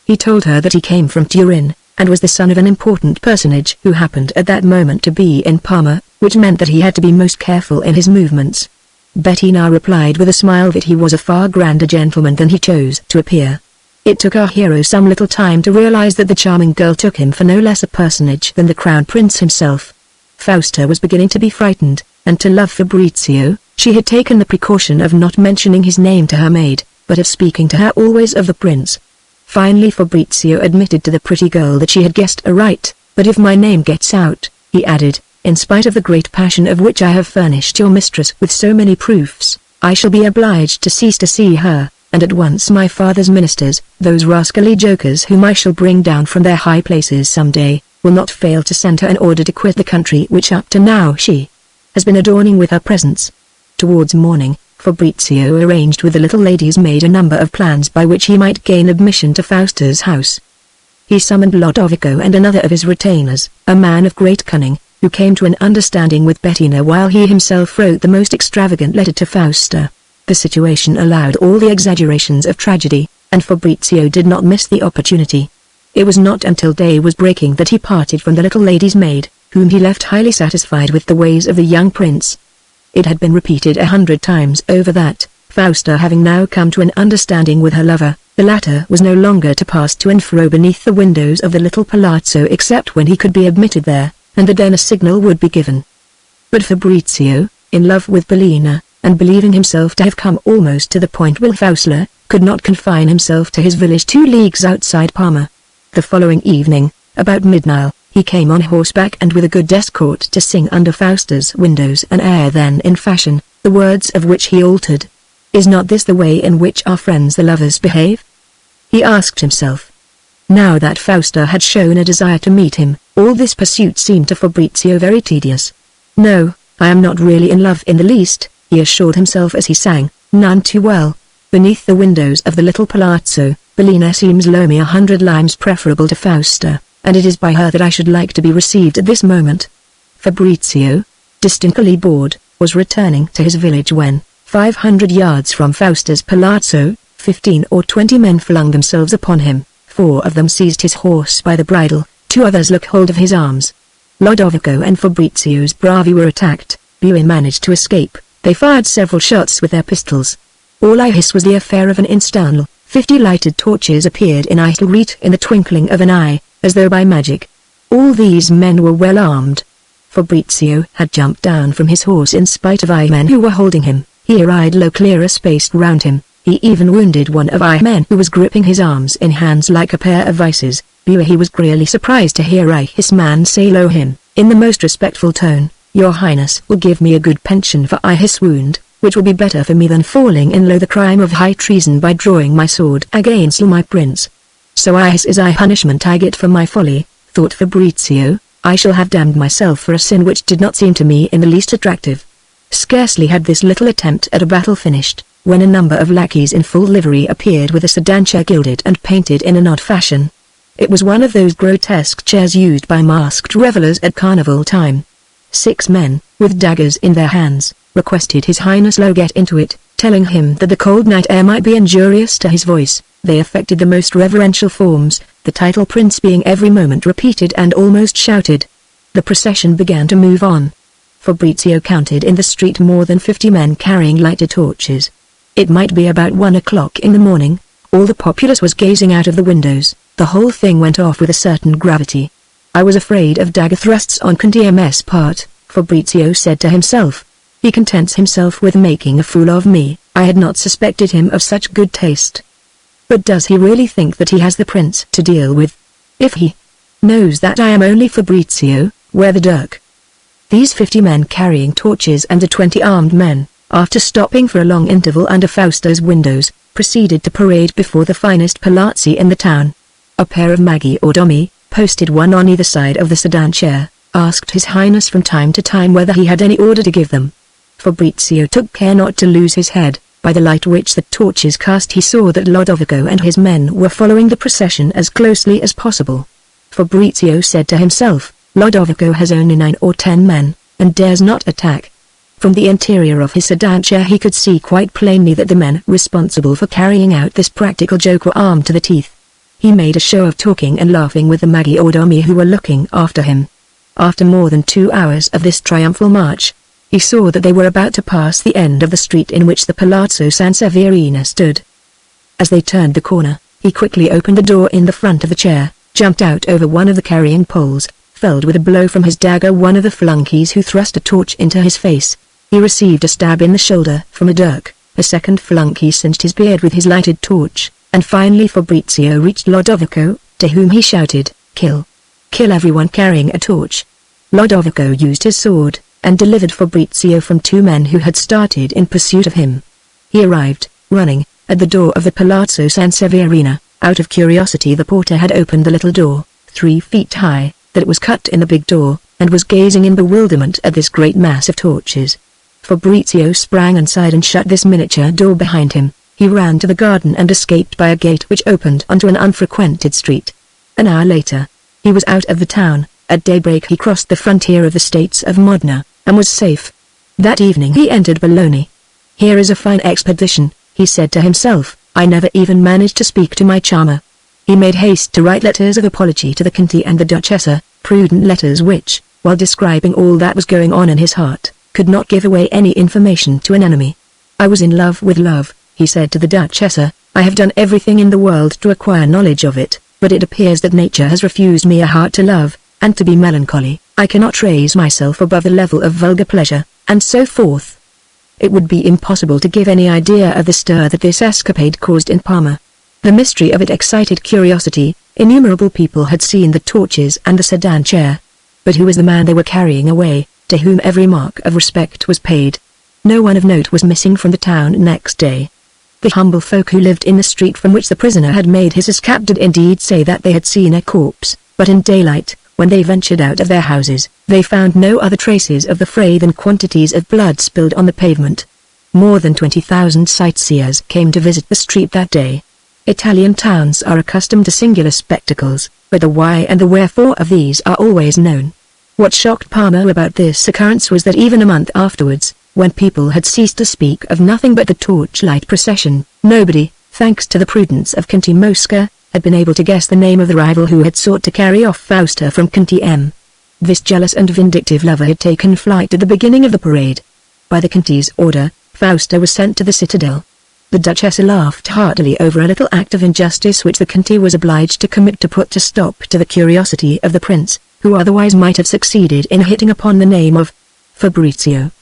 He told her that he came from Turin, and was the son of an important personage who happened at that moment to be in Parma, which meant that he had to be most careful in his movements. Bettina replied with a smile that he was a far grander gentleman than he chose to appear. It took our hero some little time to realize that the charming girl took him for no less a personage than the Crown Prince himself. Fausta was beginning to be frightened, and to love Fabrizio. She had taken the precaution of not mentioning his name to her maid, but of speaking to her always of the prince. Finally Fabrizio admitted to the pretty girl that she had guessed aright, but if my name gets out, he added, in spite of the great passion of which I have furnished your mistress with so many proofs, I shall be obliged to cease to see her, and at once my father's ministers, those rascally jokers whom I shall bring down from their high places some day, will not fail to send her an order to quit the country which up to now she has been adorning with her presence. Towards morning, Fabrizio arranged with the little lady's maid a number of plans by which he might gain admission to Fausta's house. He summoned Lodovico and another of his retainers, a man of great cunning, who came to an understanding with Bettina while he himself wrote the most extravagant letter to Fausta. The situation allowed all the exaggerations of tragedy, and Fabrizio did not miss the opportunity. It was not until day was breaking that he parted from the little lady's maid, whom he left highly satisfied with the ways of the young prince. It had been repeated 100 times over that, Fausta having now come to an understanding with her lover, the latter was no longer to pass to and fro beneath the windows of the little palazzo except when he could be admitted there, and that then a signal would be given. But Fabrizio, in love with Bellina, and believing himself to have come almost to the point with Fausta, could not confine himself to his village 2 leagues outside Parma. The following evening, about midnight, he came on horseback and with a good escort to sing under Fausta's windows an air then in fashion, the words of which he altered. Is not this the way in which our friends the lovers behave? He asked himself. Now that Fausta had shown a desire to meet him, all this pursuit seemed to Fabrizio very tedious. No, I am not really in love in the least, he assured himself as he sang, none too well. Beneath the windows of the little palazzo, Bellina seems me 100 limes preferable to Fausta, and it is by her that I should like to be received at this moment. Fabrizio, distinctly bored, was returning to his village when, 500 yards from Fausta's palazzo, 15 or 20 men flung themselves upon him. 4 of them seized his horse by the bridle, 2 others took hold of his arms. Lodovico and Fabrizio's bravi were attacked. Buin managed to escape. They fired several shots with their pistols. All this was the affair of an instant. 50 lighted torches appeared in Italrete in the twinkling of an eye, as though by magic. All these men were well armed. Fabrizio had jumped down from his horse in spite of men who were holding him. He arrived low, clear a space round him. He even wounded one of men who was gripping his arms in hands like a pair of vices. He was greatly surprised to hear his man say low him, in the most respectful tone, "Your Highness will give me a good pension for his wound, which will be better for me than falling in the crime of high treason by drawing my sword against my prince. So this is punishment I get for my folly," thought Fabrizio. "I shall have damned myself for a sin which did not seem to me in the least attractive." Scarcely had this little attempt at a battle finished, when a number of lackeys in full livery appeared with a sedan chair gilded and painted in an odd fashion. It was one of those grotesque chairs used by masked revelers at carnival time. 6 men, with daggers in their hands, requested His Highness to get into it, telling him that the cold night air might be injurious to his voice. They affected the most reverential forms, the title prince being every moment repeated and almost shouted. The procession began to move on. Fabrizio counted in the street more than 50 men carrying lighted torches. It might be about 1 o'clock in the morning. All the populace was gazing out of the windows. The whole thing went off with a certain gravity. "I was afraid of dagger thrusts on Conti's part," Fabrizio said to himself. "He contents himself with making a fool of me. I had not suspected him of such good taste. But does he really think that he has the prince to deal with? If he knows that I am only Fabrizio, where the dirk?" These 50 men carrying torches and the 20 armed men, after stopping for a long interval under Fausto's windows, proceeded to parade before the finest palazzi in the town. A pair of maggiordomi, posted one on either side of the sedan chair, asked His Highness from time to time whether he had any order to give them. Fabrizio took care not to lose his head. By the light which the torches cast he saw that Lodovico and his men were following the procession as closely as possible. Fabrizio said to himself, "Lodovico has only 9 or 10 men, and dares not attack." From the interior of his sedan chair he could see quite plainly that the men responsible for carrying out this practical joke were armed to the teeth. He made a show of talking and laughing with the maggiordomi who were looking after him. After more than 2 hours of this triumphal march, he saw that they were about to pass the end of the street in which the Palazzo San Severino stood. As they turned the corner, he quickly opened the door in the front of the chair, jumped out over one of the carrying poles, felled with a blow from his dagger one of the flunkies who thrust a torch into his face. He received a stab in the shoulder from a dirk, a second flunky singed his beard with his lighted torch, and finally Fabrizio reached Lodovico, to whom he shouted, "Kill! Kill everyone carrying a torch!" Lodovico used his sword, and delivered Fabrizio from 2 men who had started in pursuit of him. He arrived, running, at the door of the Palazzo San Severino. Out of curiosity the porter had opened the little door, 3 feet high, that was cut in the big door, and was gazing in bewilderment at this great mass of torches. Fabrizio sprang inside and shut this miniature door behind him. He ran to the garden and escaped by a gate which opened onto an unfrequented street. An hour later, he was out of the town. At daybreak he crossed the frontier of the states of Modena, and was safe. That evening he entered Bologna. "Here is a fine expedition," he said to himself. "I never even managed to speak to my charmer." He made haste to write letters of apology to the Conti and the Duchessa, prudent letters which, while describing all that was going on in his heart, could not give away any information to an enemy. "I was in love with love," he said to the Duchessa. "I have done everything in the world to acquire knowledge of it, but it appears that nature has refused me a heart to love, and to be melancholy. I cannot raise myself above the level of vulgar pleasure," and so forth. It would be impossible to give any idea of the stir that this escapade caused in Parma. The mystery of it excited curiosity. Innumerable people had seen the torches and the sedan chair. But who was the man they were carrying away, to whom every mark of respect was paid? No one of note was missing from the town next day. The humble folk who lived in the street from which the prisoner had made his escape did indeed say that they had seen a corpse, but in daylight, when they ventured out of their houses, they found no other traces of the fray than quantities of blood spilled on the pavement. More than 20,000 sightseers came to visit the street that day. Italian towns are accustomed to singular spectacles, but the why and the wherefore of these are always known. What shocked Parma about this occurrence was that even a month afterwards, when people had ceased to speak of nothing but the torchlight procession, nobody, thanks to the prudence of Conti Mosca, had been able to guess the name of the rival who had sought to carry off Fausta from Conti M. This jealous and vindictive lover had taken flight at the beginning of the parade. By the Conti's order, Fausta was sent to the citadel. The Duchess laughed heartily over a little act of injustice which the Conti was obliged to commit to put a stop to the curiosity of the prince, who otherwise might have succeeded in hitting upon the name of Fabrizio.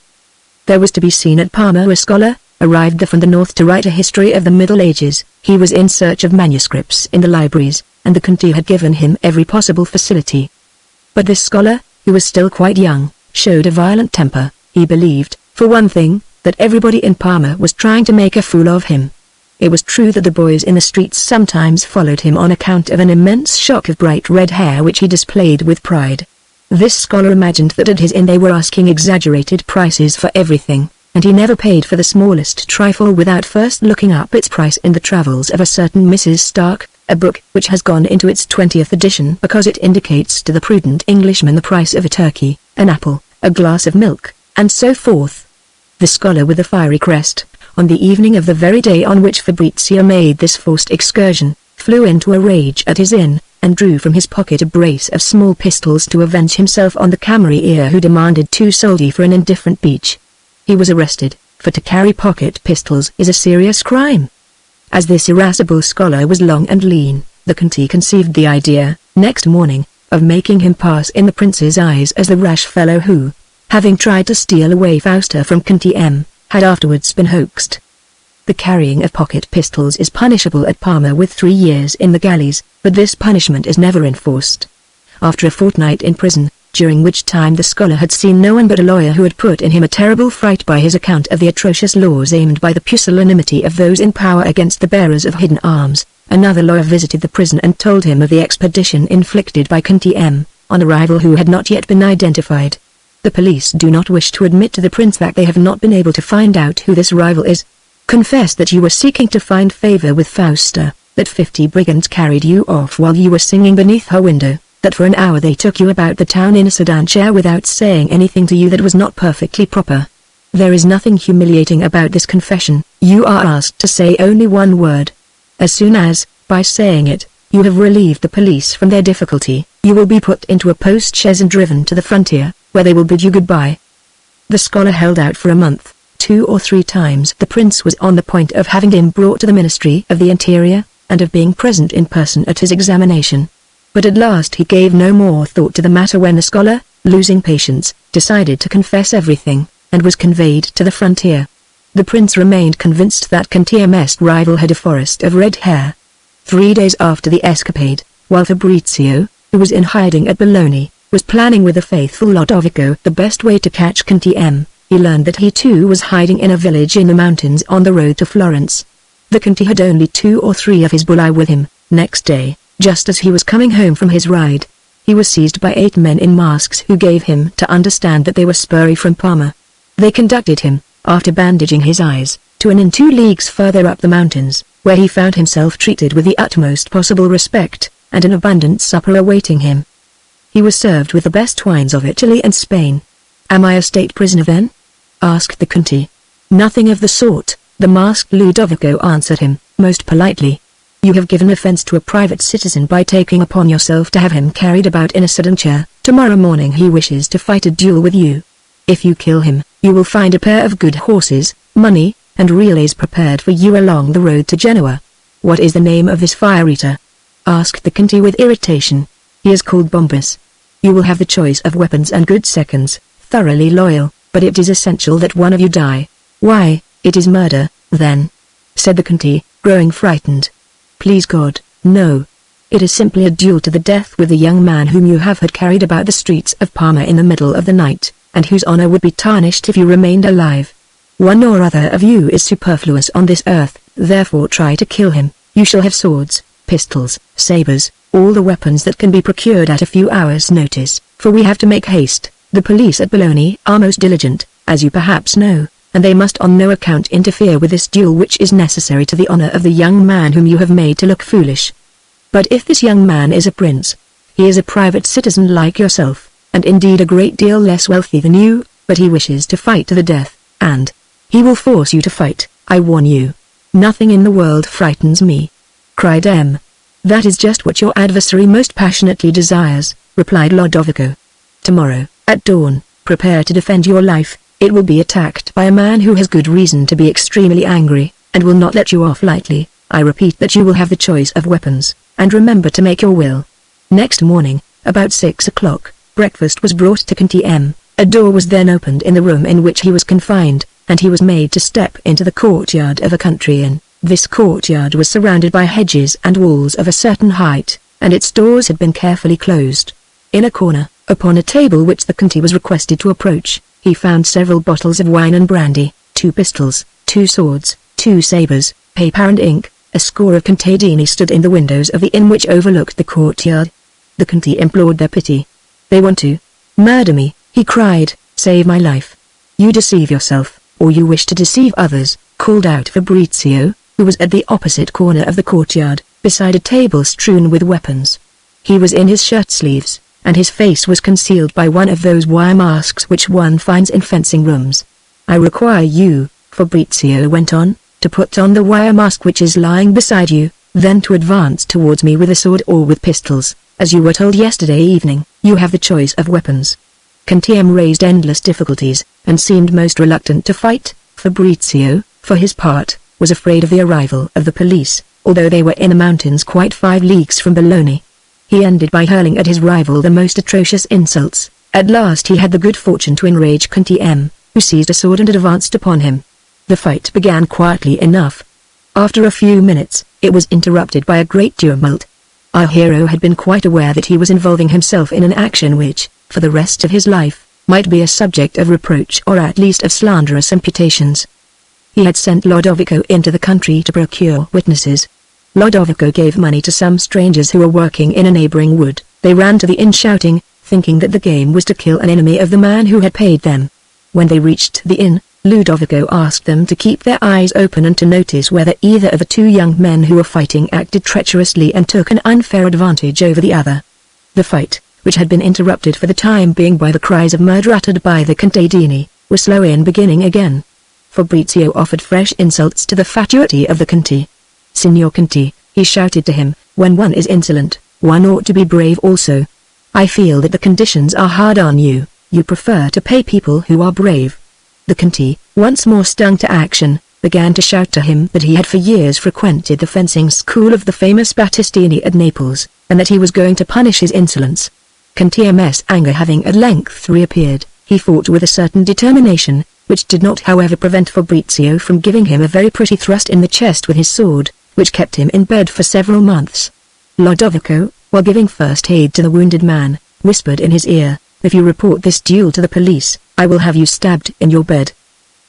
There was to be seen at Parma a scholar, arrived from the north to write a history of the Middle Ages. He was in search of manuscripts in the libraries, and the Conti had given him every possible facility. But this scholar, who was still quite young, showed a violent temper. He believed, for one thing, that everybody in Parma was trying to make a fool of him. It was true that the boys in the streets sometimes followed him on account of an immense shock of bright red hair which he displayed with pride. This scholar imagined that at his inn they were asking exaggerated prices for everything, and he never paid for the smallest trifle without first looking up its price in the travels of a certain Mrs. Stark, a book which has gone into its 20th edition because it indicates to the prudent Englishman the price of a turkey, an apple, a glass of milk, and so forth. The scholar with the fiery crest, on the evening of the very day on which Fabrizio made this forced excursion, flew into a rage at his inn, and drew from his pocket a brace of small pistols to avenge himself on the camerier who demanded 2 soldi for an indifferent beach. He was arrested, for to carry pocket pistols is a serious crime. As this irascible scholar was long and lean, the Conti conceived the idea, next morning, of making him pass in the prince's eyes as the rash fellow who, having tried to steal away Fausta from Conti M, had afterwards been hoaxed. The carrying of pocket pistols is punishable at Parma with 3 years in the galleys, but this punishment is never enforced. After a fortnight in prison, during which time the scholar had seen no one but a lawyer who had put in him a terrible fright by his account of the atrocious laws aimed by the pusillanimity of those in power against the bearers of hidden arms, another lawyer visited the prison and told him of the expedition inflicted by Conti M, on a rival who had not yet been identified. The police do not wish to admit to the prince that they have not been able to find out who this rival is. Confess that you were seeking to find favor with Fausta, that 50 brigands carried you off while you were singing beneath her window, that for an hour they took you about the town in a sedan chair without saying anything to you that was not perfectly proper. There is nothing humiliating about this confession. You are asked to say only one word. As soon as, by saying it, you have relieved the police from their difficulty, you will be put into a post-chaise and driven to the frontier, where they will bid you goodbye. The scholar held out for a month. 2 or 3 times the prince was on the point of having him brought to the Ministry of the Interior, and of being present in person at his examination. But at last he gave no more thought to the matter when the scholar, losing patience, decided to confess everything, and was conveyed to the frontier. The prince remained convinced that Conti M's rival had a forest of red hair. 3 days after the escapade, while Fabrizio, who was in hiding at Bologna, was planning with the faithful Lodovico the best way to catch Conti M, he learned that he too was hiding in a village in the mountains on the road to Florence. The Conti had only 2 or 3 of his bulli with him. Next day, just as he was coming home from his ride, he was seized by 8 men in masks who gave him to understand that they were spuri from Parma. They conducted him, after bandaging his eyes, to an inn 2 leagues further up the mountains, where he found himself treated with the utmost possible respect, and an abundant supper awaiting him. He was served with the best wines of Italy and Spain. "Am I a state prisoner then?" asked the Conti. "Nothing of the sort," the masked Ludovico answered him, most politely. "You have given offense to a private citizen by taking upon yourself to have him carried about in a sedan chair. Tomorrow morning he wishes to fight a duel with you. If you kill him, you will find a pair of good horses, money, and relays prepared for you along the road to Genoa." "What is the name of this fire-eater?" asked the Conti with irritation. "He is called Bombus. You will have the choice of weapons and good seconds, thoroughly loyal, but it is essential that one of you die." "Why, it is murder, then," said the Conti, growing frightened. "Please God, no. It is simply a duel to the death with the young man whom you have had carried about the streets of Parma in the middle of the night, and whose honor would be tarnished if you remained alive. One or other of you is superfluous on this earth, therefore try to kill him. You shall have swords, pistols, sabers, all the weapons that can be procured at a few hours' notice, for we have to make haste. The police at Bologna are most diligent, as you perhaps know, and they must on no account interfere with this duel which is necessary to the honor of the young man whom you have made to look foolish. But if this young man is a prince, he is a private citizen like yourself, and indeed a great deal less wealthy than you, but he wishes to fight to the death, and he will force you to fight, I warn you. Nothing in the world frightens me," cried M. "That is just what your adversary most passionately desires," replied Lodovico. "Tomorrow, at dawn, prepare to defend your life. It will be attacked by a man who has good reason to be extremely angry, and will not let you off lightly. I repeat that you will have the choice of weapons, and remember to make your will." Next morning, about 6 o'clock, breakfast was brought to Conti M. A door was then opened in the room in which he was confined, and he was made to step into the courtyard of a country inn. This courtyard was surrounded by hedges and walls of a certain height, and its doors had been carefully closed. In a corner, upon a table which the Conti was requested to approach, he found several bottles of wine and brandy, 2 pistols, 2 swords, 2 sabres, paper and ink. A score of contadini stood in the windows of the inn which overlooked the courtyard. The Conti implored their pity. "They want to murder me," he cried. "Save my life." "You deceive yourself, or you wish to deceive others," called out Fabrizio, who was at the opposite corner of the courtyard, beside a table strewn with weapons. He was in his shirt sleeves, and his face was concealed by one of those wire masks which one finds in fencing rooms. "I require you," Fabrizio went on, "to put on the wire mask which is lying beside you, then to advance towards me with a sword or with pistols, as you were told yesterday evening. You have the choice of weapons." Conti M raised endless difficulties, and seemed most reluctant to fight. Fabrizio, for his part, was afraid of the arrival of the police, although they were in the mountains quite 5 leagues from Bologna. He ended by hurling at his rival the most atrocious insults. At last he had the good fortune to enrage Conti M, who seized a sword and advanced upon him. The fight began quietly enough. After a few minutes, it was interrupted by a great tumult. Our hero had been quite aware that he was involving himself in an action which, for the rest of his life, might be a subject of reproach or at least of slanderous imputations. He had sent Lodovico into the country to procure witnesses. Lodovico gave money to some strangers who were working in a neighboring wood. They ran to the inn shouting, thinking that the game was to kill an enemy of the man who had paid them. When they reached the inn, Ludovico asked them to keep their eyes open and to notice whether either of the 2 young men who were fighting acted treacherously and took an unfair advantage over the other. The fight, which had been interrupted for the time being by the cries of murder uttered by the contadini, was slow in beginning again. Fabrizio offered fresh insults to the fatuity of the Conti. "Signor Conti," he shouted to him, "when one is insolent, one ought to be brave also. I feel that the conditions are hard on you. You prefer to pay people who are brave." The Conti, once more stung to action, began to shout to him that he had for years frequented the fencing school of the famous Battistini at Naples, and that he was going to punish his insolence. Conti M's anger having at length reappeared, he fought with a certain determination, which did not however prevent Fabrizio from giving him a very pretty thrust in the chest with his sword, which kept him in bed for several months. Lodovico, while giving first aid to the wounded man, whispered in his ear, "If you report this duel to the police, I will have you stabbed in your bed."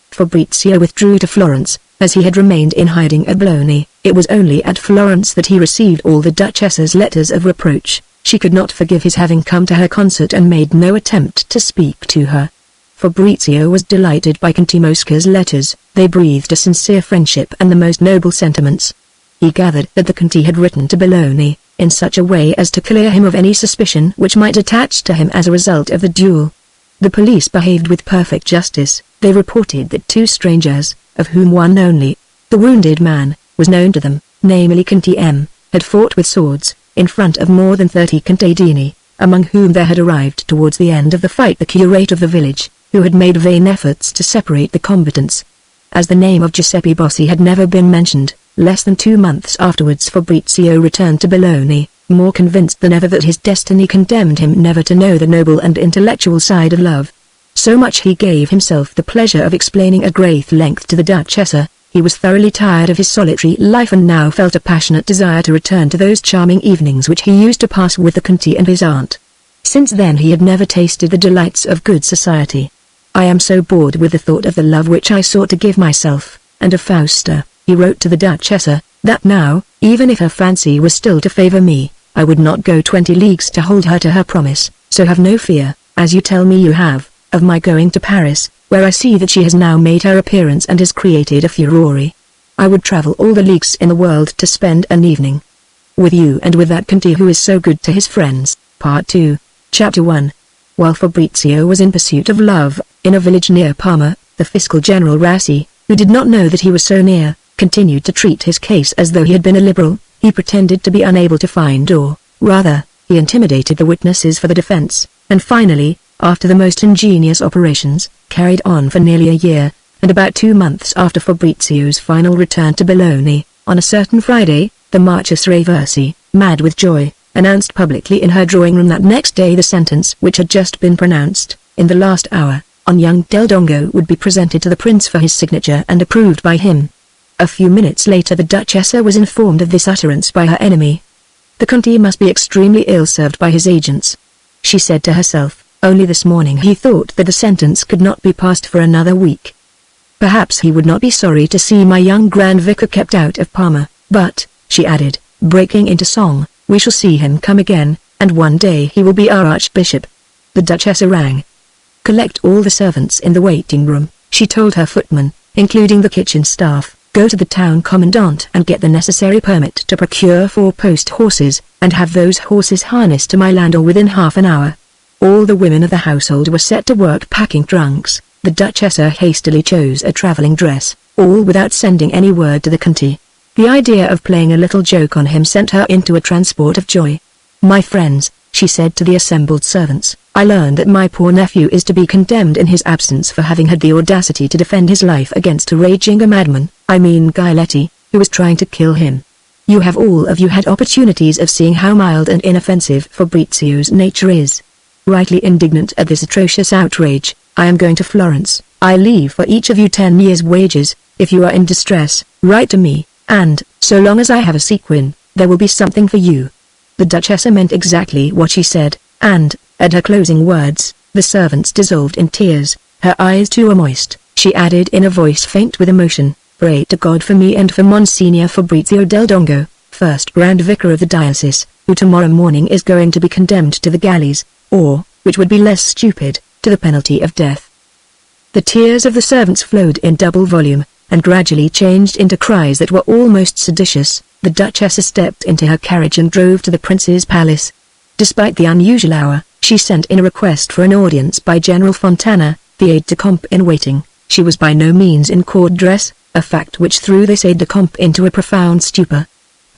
Fabrizio withdrew to Florence, as he had remained in hiding at Bologna. It was only at Florence that he received all the Duchess's letters of reproach. She could not forgive his having come to her concert and made no attempt to speak to her. Fabrizio was delighted by Conti Mosca's letters. They breathed a sincere friendship and the most noble sentiments. He gathered that the Conti had written to Bologna, in such a way as to clear him of any suspicion which might attach to him as a result of the duel. The police behaved with perfect justice. They reported that 2 strangers, of whom one only, the wounded man, was known to them, namely Conti M, had fought with swords, in front of more than 30 contadini, among whom there had arrived towards the end of the fight the curate of the village, who had made vain efforts to separate the combatants. As the name of Giuseppe Bossi had never been mentioned, less than 2 months afterwards Fabrizio returned to Bologna, more convinced than ever that his destiny condemned him never to know the noble and intellectual side of love. So much he gave himself the pleasure of explaining at great length to the Duchessa. He was thoroughly tired of his solitary life and now felt a passionate desire to return to those charming evenings which he used to pass with the Conti and his aunt. Since then he had never tasted the delights of good society. "I am so bored with the thought of the love which I sought to give myself, and of Fausta," he wrote to the Duchessa, "that now, even if her fancy was still to favor me, I would not go 20 leagues to hold her to her promise, so have no fear, as you tell me you have, of my going to Paris, where I see that she has now made her appearance and has created a furore. I would travel all the leagues in the world to spend an evening with you and with that Conti who is so good to his friends." Part 2, Chapter 1. While Fabrizio was in pursuit of love, in a village near Parma, the fiscal general Rassi, who did not know that he was so near, continued to treat his case as though he had been a liberal. He pretended to be unable to find, or, rather, he intimidated the witnesses for the defense, and finally, after the most ingenious operations, carried on for nearly a year, and about 2 months after Fabrizio's final return to Bologna, on a certain Friday, the Marchesa Raversi, mad with joy, announced publicly in her drawing room that next day the sentence which had just been pronounced, in the last hour, on young Del Dongo would be presented to the prince for his signature and approved by him. A few minutes later the Duchessa was informed of this utterance by her enemy. The Conte must be extremely ill-served by his agents. She said to herself, only this morning he thought that the sentence could not be passed for another week. Perhaps he would not be sorry to see my young Grand Vicar kept out of Parma, but, she added, breaking into song, we shall see him come again, and one day he will be our Archbishop. The Duchessa rang. Collect all the servants in the waiting room, she told her footman, including the kitchen staff. Go to the town commandant and get the necessary permit to procure 4 post horses, and have those horses harnessed to my landau within half an hour. All the women of the household were set to work packing trunks. The Duchessa hastily chose a traveling dress, all without sending any word to the Conte. The idea of playing a little joke on him sent her into a transport of joy. My friends, she said to the assembled servants, I learned that my poor nephew is to be condemned in his absence for having had the audacity to defend his life against a raging madman, I mean Giletti, who was trying to kill him. You have all of you had opportunities of seeing how mild and inoffensive Fabrizio's nature is. Rightly indignant at this atrocious outrage, I am going to Florence. I leave for each of you 10 years' wages. If you are in distress, write to me, and, so long as I have a sequin, there will be something for you. The Duchessa meant exactly what she said, and, at her closing words, the servants dissolved in tears. Her eyes too were moist. She added in a voice faint with emotion, pray to God for me and for Monsignor Fabrizio del Dongo, first Grand Vicar of the diocese, who tomorrow morning is going to be condemned to the galleys, or, which would be less stupid, to the penalty of death. The tears of the servants flowed in double volume, and gradually changed into cries that were almost seditious. The Duchessa stepped into her carriage and drove to the prince's palace. Despite the unusual hour, she sent in a request for an audience by General Fontana, the aide-de-camp in waiting. She was by no means in court dress, a fact which threw this aide-de-camp into a profound stupor.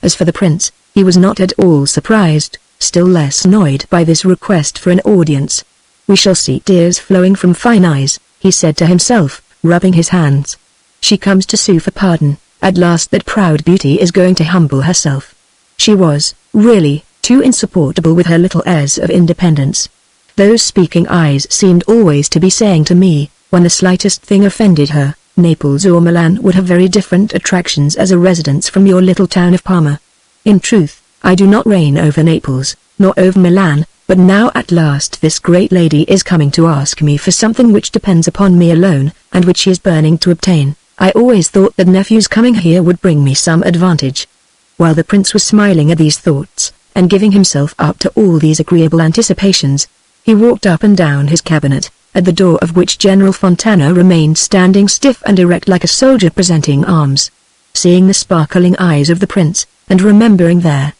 As for the prince, he was not at all surprised, still less annoyed by this request for an audience. We shall see. Tears flowing from fine eyes, he said to himself, rubbing his hands. She comes to sue for pardon. At last that proud beauty is going to humble herself. She was, really, too insupportable with her little airs of independence. Those speaking eyes seemed always to be saying to me, when the slightest thing offended her, Naples or Milan would have very different attractions as a residence from your little town of Parma. In truth, I do not reign over Naples, nor over Milan, but now at last this great lady is coming to ask me for something which depends upon me alone, and which she is burning to obtain. I always thought that nephew's coming here would bring me some advantage. While the prince was smiling at these thoughts, and giving himself up to all these agreeable anticipations, he walked up and down his cabinet, at the door of which General Fontana remained standing stiff and erect like a soldier presenting arms. Seeing the sparkling eyes of the prince, and remembering their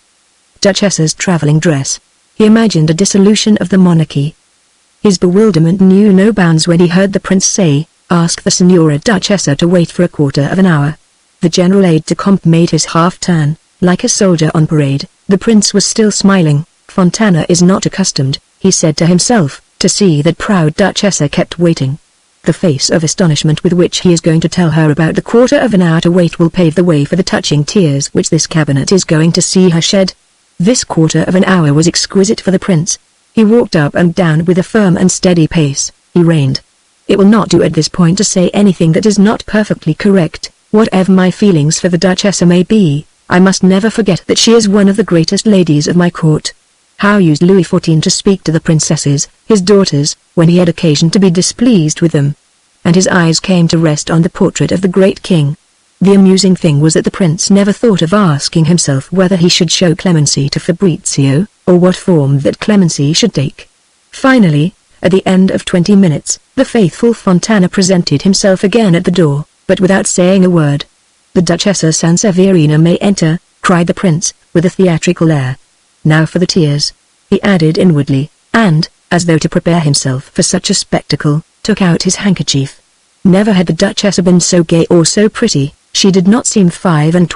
Duchessa's traveling dress, he imagined a dissolution of the monarchy. His bewilderment knew no bounds when he heard the prince say, ask the Signora Duchessa to wait for a quarter of an hour. The general aide-de-camp made his half-turn, like a soldier on parade. The prince was still smiling. Fontana is not accustomed, he said to himself, to see that proud Duchessa kept waiting. The face of astonishment with which he is going to tell her about the quarter of an hour to wait will pave the way for the touching tears which this cabinet is going to see her shed. This quarter of an hour was exquisite for the prince. He walked up and down with a firm and steady pace. He reigned. It will not do at this point to say anything that is not perfectly correct. Whatever my feelings for the Duchessa may be, I must never forget that she is one of the greatest ladies of my court. How used Louis XIV to speak to the princesses, his daughters, when he had occasion to be displeased with them. And his eyes came to rest on the portrait of the great king. The amusing thing was that the prince never thought of asking himself whether he should show clemency to Fabrizio, or what form that clemency should take. Finally, at the end of 20 minutes, the faithful Fontana presented himself again at the door, but without saying a word. The Duchessa Sanseverina may enter, cried the prince, with a theatrical air. Now for the tears, he added inwardly, and, as though to prepare himself for such a spectacle, took out his handkerchief. Never had the Duchessa been so gay or so pretty. She did not seem 25.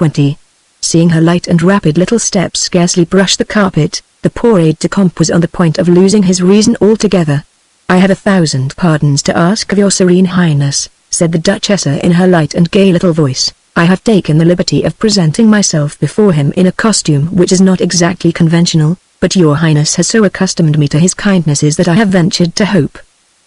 Seeing her light and rapid little steps scarcely brush the carpet, the poor aide-de-camp was on the point of losing his reason altogether. "I have 1,000 pardons to ask of your Serene Highness," said the Duchessa in her light and gay little voice. "I have taken the liberty of presenting myself before him in a costume which is not exactly conventional, but your Highness has so accustomed me to his kindnesses that I have ventured to hope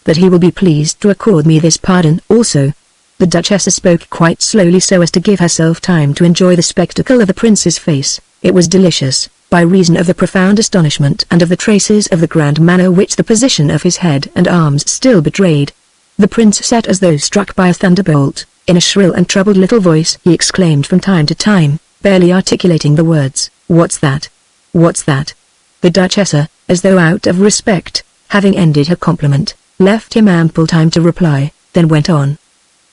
that he will be pleased to accord me this pardon also." The Duchessa spoke quite slowly so as to give herself time to enjoy the spectacle of the prince's face. It was delicious, by reason of the profound astonishment and of the traces of the grand manner which the position of his head and arms still betrayed. The prince sat as though struck by a thunderbolt. In a shrill and troubled little voice he exclaimed from time to time, barely articulating the words, "What's that? What's that?" The Duchessa, as though out of respect, having ended her compliment, left him ample time to reply, then went on.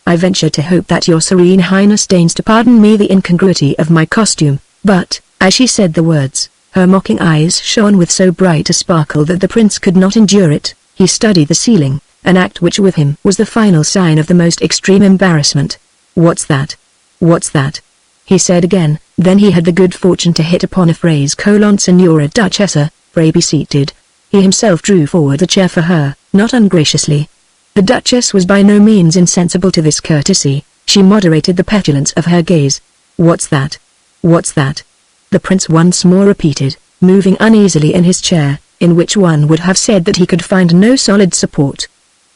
"I venture to hope that your Serene Highness deigns to pardon me the incongruity of my costume," but, as she said the words, her mocking eyes shone with so bright a sparkle that the prince could not endure it. He studied the ceiling, an act which with him was the final sign of the most extreme embarrassment. "What's that? What's that?" he said again. Then he had the good fortune to hit upon a phrase: "Signora Duchessa, pray be seated." He himself drew forward a chair for her, not ungraciously. The Duchess was by no means insensible to this courtesy. She moderated the petulance of her gaze. "What's that? What's that?" the prince once more repeated, moving uneasily in his chair, in which one would have said that he could find no solid support.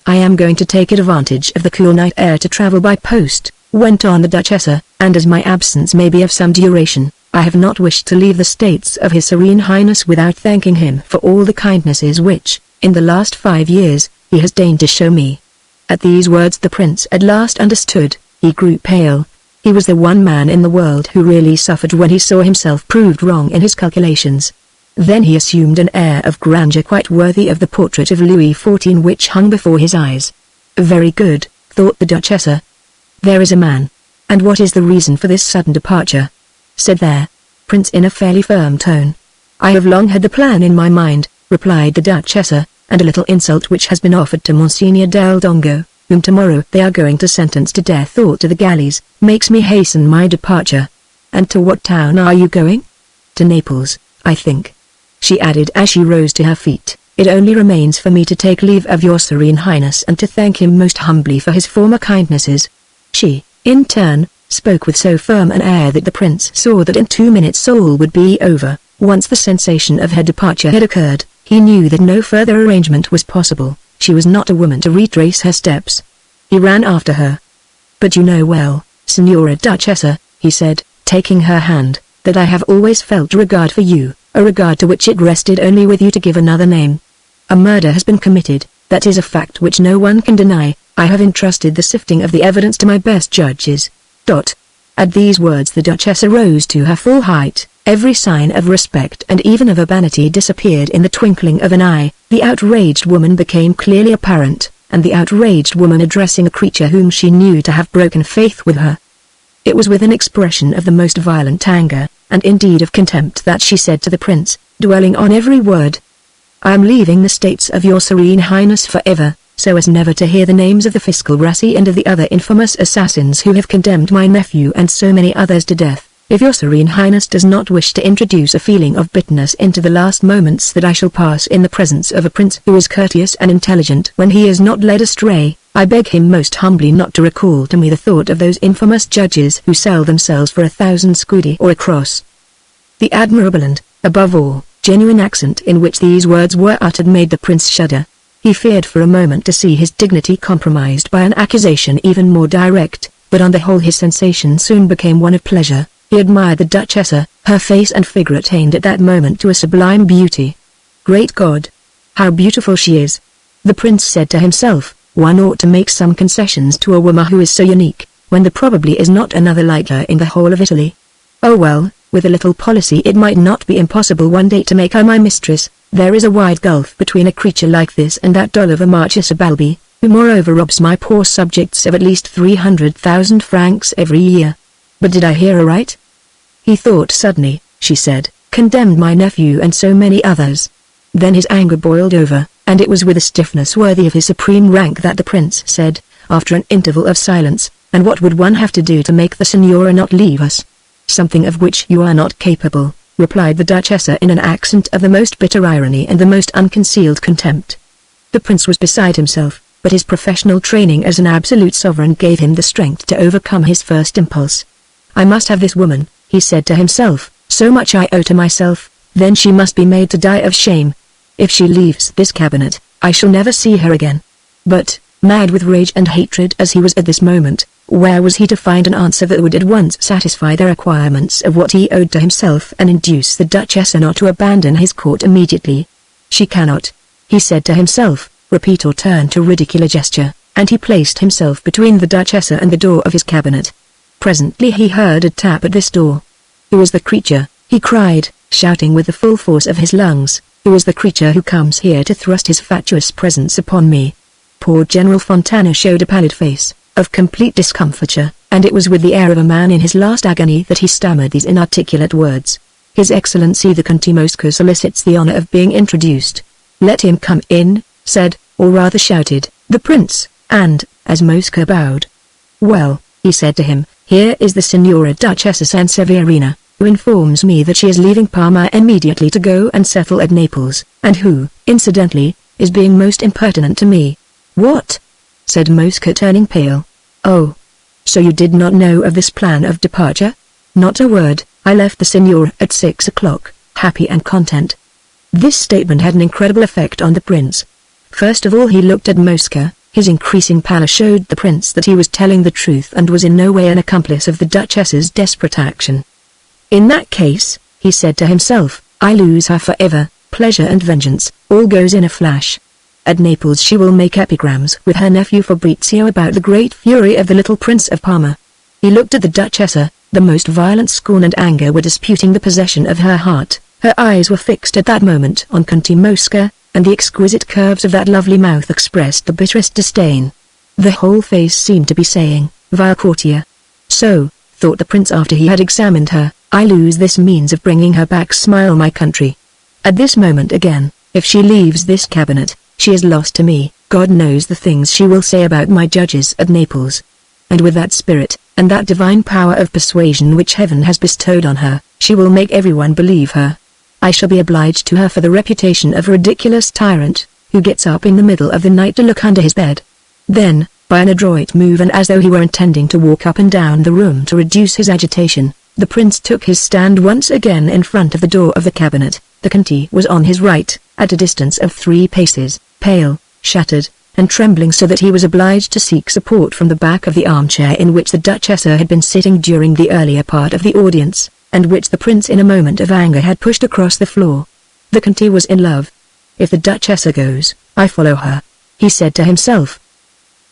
"I am going to take advantage of the cool night air to travel by post," went on the Duchessa, "and as my absence may be of some duration, I have not wished to leave the states of His Serene Highness without thanking him for all the kindnesses which, in the last 5 years, he has deigned to show me." At these words the prince at last understood. He grew pale. He was the one man in the world who really suffered when he saw himself proved wrong in his calculations. Then he assumed an air of grandeur quite worthy of the portrait of Louis XIV which hung before his eyes. "Very good," thought the Duchessa. "There is a man. And what is the reason for this sudden departure?" said the prince in a fairly firm tone. "I have long had the plan in my mind," replied the Duchessa, "and a little insult which has been offered to Monsignor del Dongo, whom tomorrow they are going to sentence to death or to the galleys, makes me hasten my departure." "And to what town are you going?" "To Naples, I think," she added as she rose to her feet. "It only remains for me to take leave of your Serene Highness and to thank him most humbly for his former kindnesses." She, in turn, spoke with so firm an air that the prince saw that in 2 minutes all would be over. Once the sensation of her departure had occurred, he knew that no further arrangement was possible. She was not a woman to retrace her steps. He ran after her. "But you know well, Signora Duchessa," he said, taking her hand, "that I have always felt regard for you, a regard to which it rested only with you to give another name. A murder has been committed, that is a fact which no one can deny. I have entrusted the sifting of the evidence to my best judges." At these words the Duchessa rose to her full height. Every sign of respect and even of urbanity disappeared in the twinkling of an eye. The outraged woman became clearly apparent, and the outraged woman addressing a creature whom she knew to have broken faith with her. It was with an expression of the most violent anger, and indeed of contempt, that she said to the prince, dwelling on every word, "I am leaving the states of your Serene Highness forever, so as never to hear the names of the fiscal Rassi and of the other infamous assassins who have condemned my nephew and so many others to death. If your Serene Highness does not wish to introduce a feeling of bitterness into the last moments that I shall pass in the presence of a prince who is courteous and intelligent when he is not led astray, I beg him most humbly not to recall to me the thought of those infamous judges who sell themselves for 1,000 scudi or a cross." The admirable and, above all, genuine accent in which these words were uttered made the prince shudder. He feared for a moment to see his dignity compromised by an accusation even more direct, but on the whole his sensation soon became one of pleasure. He admired the Duchessa. Her face and figure attained at that moment to a sublime beauty. "Great God! How beautiful she is!" the prince said to himself. "One ought to make some concessions to a woman who is so unique, when there probably is not another like her in the whole of Italy. Oh well, with a little policy it might not be impossible one day to make her my mistress. There is a wide gulf between a creature like this and that doll of a Marchesa Balbi, who moreover robs my poor subjects of at least 300,000 francs every year. But did I hear aright? He thought suddenly, she said, condemned my nephew and so many others." Then his anger boiled over, and it was with a stiffness worthy of his supreme rank that the prince said, after an interval of silence, And what would one have to do to make the Signora not leave us? Something of which you are not capable, replied the Duchessa in an accent of the most bitter irony and the most unconcealed contempt. The prince was beside himself, but his professional training as an absolute sovereign gave him the strength to overcome his first impulse. I must have this woman, he said to himself, so much I owe to myself, then she must be made to die of shame. If she leaves this cabinet, I shall never see her again. But, mad with rage and hatred as he was at this moment, where was he to find an answer that would at once satisfy the requirements of what he owed to himself and induce the Duchessa not to abandon his court immediately? She cannot, he said to himself, repeat or turn to ridicule a gesture, and he placed himself between the Duchessa and the door of his cabinet. Presently he heard a tap at this door. Who is the creature, he cried, shouting with the full force of his lungs, who is the creature who comes here to thrust his fatuous presence upon me? Poor General Fontana showed a pallid face, of complete discomfiture, and it was with the air of a man in his last agony that he stammered these inarticulate words. His Excellency the Conte Mosca solicits the honor of being introduced. Let him come in, said, or rather shouted, the prince, and, as Mosca bowed. Well, he said to him, here is the Signora Duchessa Sanseverina, who informs me that she is leaving Parma immediately to go and settle at Naples, and who, incidentally, is being most impertinent to me. What? Said Mosca turning pale. Oh. So you did not know of this plan of departure? Not a word. I left the Signora at 6 o'clock, happy and content. This statement had an incredible effect on the prince. First of all he looked at Mosca. His increasing pallor showed the prince that he was telling the truth and was in no way an accomplice of the Duchess's desperate action. In that case, he said to himself, I lose her forever, pleasure and vengeance, all goes in a flash. At Naples she will make epigrams with her nephew Fabrizio about the great fury of the little Prince of Parma. He looked at the Duchessa, the most violent scorn and anger were disputing the possession of her heart. Her eyes were fixed at that moment on Conte Mosca, and the exquisite curves of that lovely mouth expressed the bitterest disdain. The whole face seemed to be saying, vile courtier. So, thought the prince after he had examined her, I lose this means of bringing her back. Smile my country. At this moment again, if she leaves this cabinet, she is lost to me. God knows the things she will say about my judges at Naples. And with that spirit, and that divine power of persuasion which heaven has bestowed on her, she will make everyone believe her. I shall be obliged to her for the reputation of a ridiculous tyrant, who gets up in the middle of the night to look under his bed. Then, by an adroit move and as though he were intending to walk up and down the room to reduce his agitation, the prince took his stand once again in front of the door of the cabinet. The Conte was on his right, at a distance of 3 paces, pale, shattered, and trembling so that he was obliged to seek support from the back of the armchair in which the Duchessa had been sitting during the earlier part of the audience, and which the prince in a moment of anger had pushed across the floor. The Conte was in love. If the Duchessa goes, I follow her, he said to himself.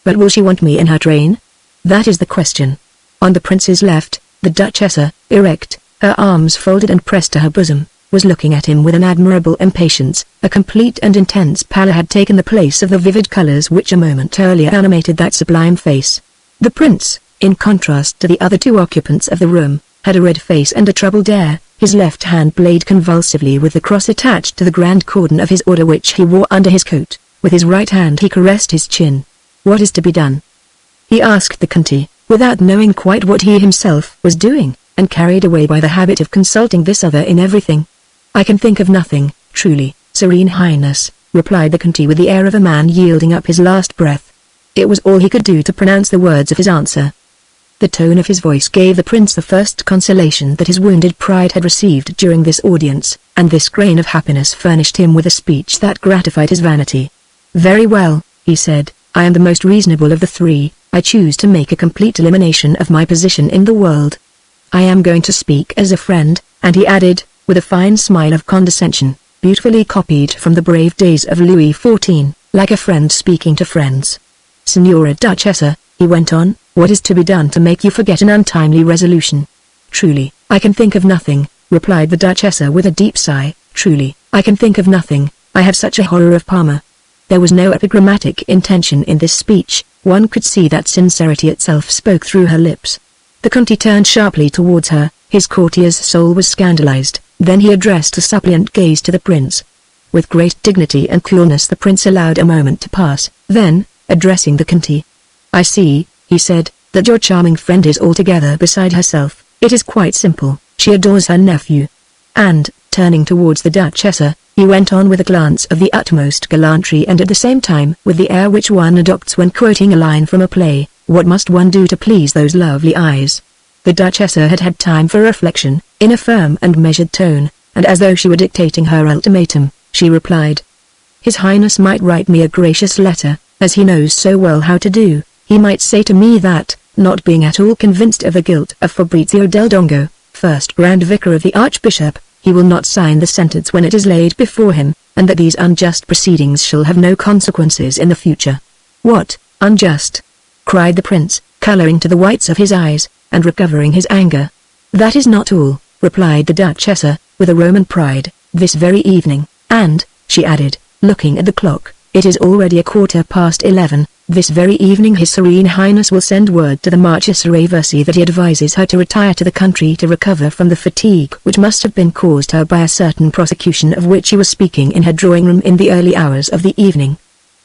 But will she want me in her train? That is the question. On the prince's left, the Duchessa, erect, her arms folded and pressed to her bosom, was looking at him with an admirable impatience. A complete and intense pallor had taken the place of the vivid colors which a moment earlier animated that sublime face. The prince, in contrast to the other 2 occupants of the room, had a red face and a troubled air. His left hand played convulsively with the cross attached to the grand cordon of his order which he wore under his coat. With his right hand he caressed his chin. What is to be done? He asked the Conte, without knowing quite what he himself was doing, and carried away by the habit of consulting this other in everything. I can think of nothing, truly, Serene Highness, replied the Conte with the air of a man yielding up his last breath. It was all he could do to pronounce the words of his answer. The tone of his voice gave the prince the first consolation that his wounded pride had received during this audience, and this grain of happiness furnished him with a speech that gratified his vanity. Very well, he said, I am the most reasonable of the 3, I choose to make a complete elimination of my position in the world. I am going to speak as a friend, and he added, with a fine smile of condescension, beautifully copied from the brave days of Louis XIV, like a friend speaking to friends. Signora Duchessa, he went on, what is to be done to make you forget an untimely resolution? Truly, I can think of nothing, replied the Duchessa with a deep sigh. Truly, I can think of nothing, I have such a horror of Parma. There was no epigrammatic intention in this speech, one could see that sincerity itself spoke through her lips. The Conte turned sharply towards her, his courtier's soul was scandalized, then he addressed a suppliant gaze to the prince. With great dignity and coolness the prince allowed a moment to pass, then, addressing the Conte, I see, he said, that your charming friend is altogether beside herself. It is quite simple, she adores her nephew." And, turning towards the Duchessa, he went on with a glance of the utmost gallantry and at the same time with the air which one adopts when quoting a line from a play, "What must one do to please those lovely eyes?" The Duchessa had had time for reflection, in a firm and measured tone, and as though she were dictating her ultimatum, she replied, "His Highness might write me a gracious letter, as he knows so well how to do. He might say to me that, not being at all convinced of the guilt of Fabrizio del Dongo, first Grand Vicar of the Archbishop, he will not sign the sentence when it is laid before him, and that these unjust proceedings shall have no consequences in the future." "What, unjust?" cried the prince, coloring to the whites of his eyes, and recovering his anger. "That is not all," replied the Duchessa, with a Roman pride, "this very evening, and," she added, looking at the clock, "it is already 11:15, this very evening His Serene Highness will send word to the Marchesa Raversi that he advises her to retire to the country to recover from the fatigue which must have been caused her by a certain prosecution of which he was speaking in her drawing-room in the early hours of the evening."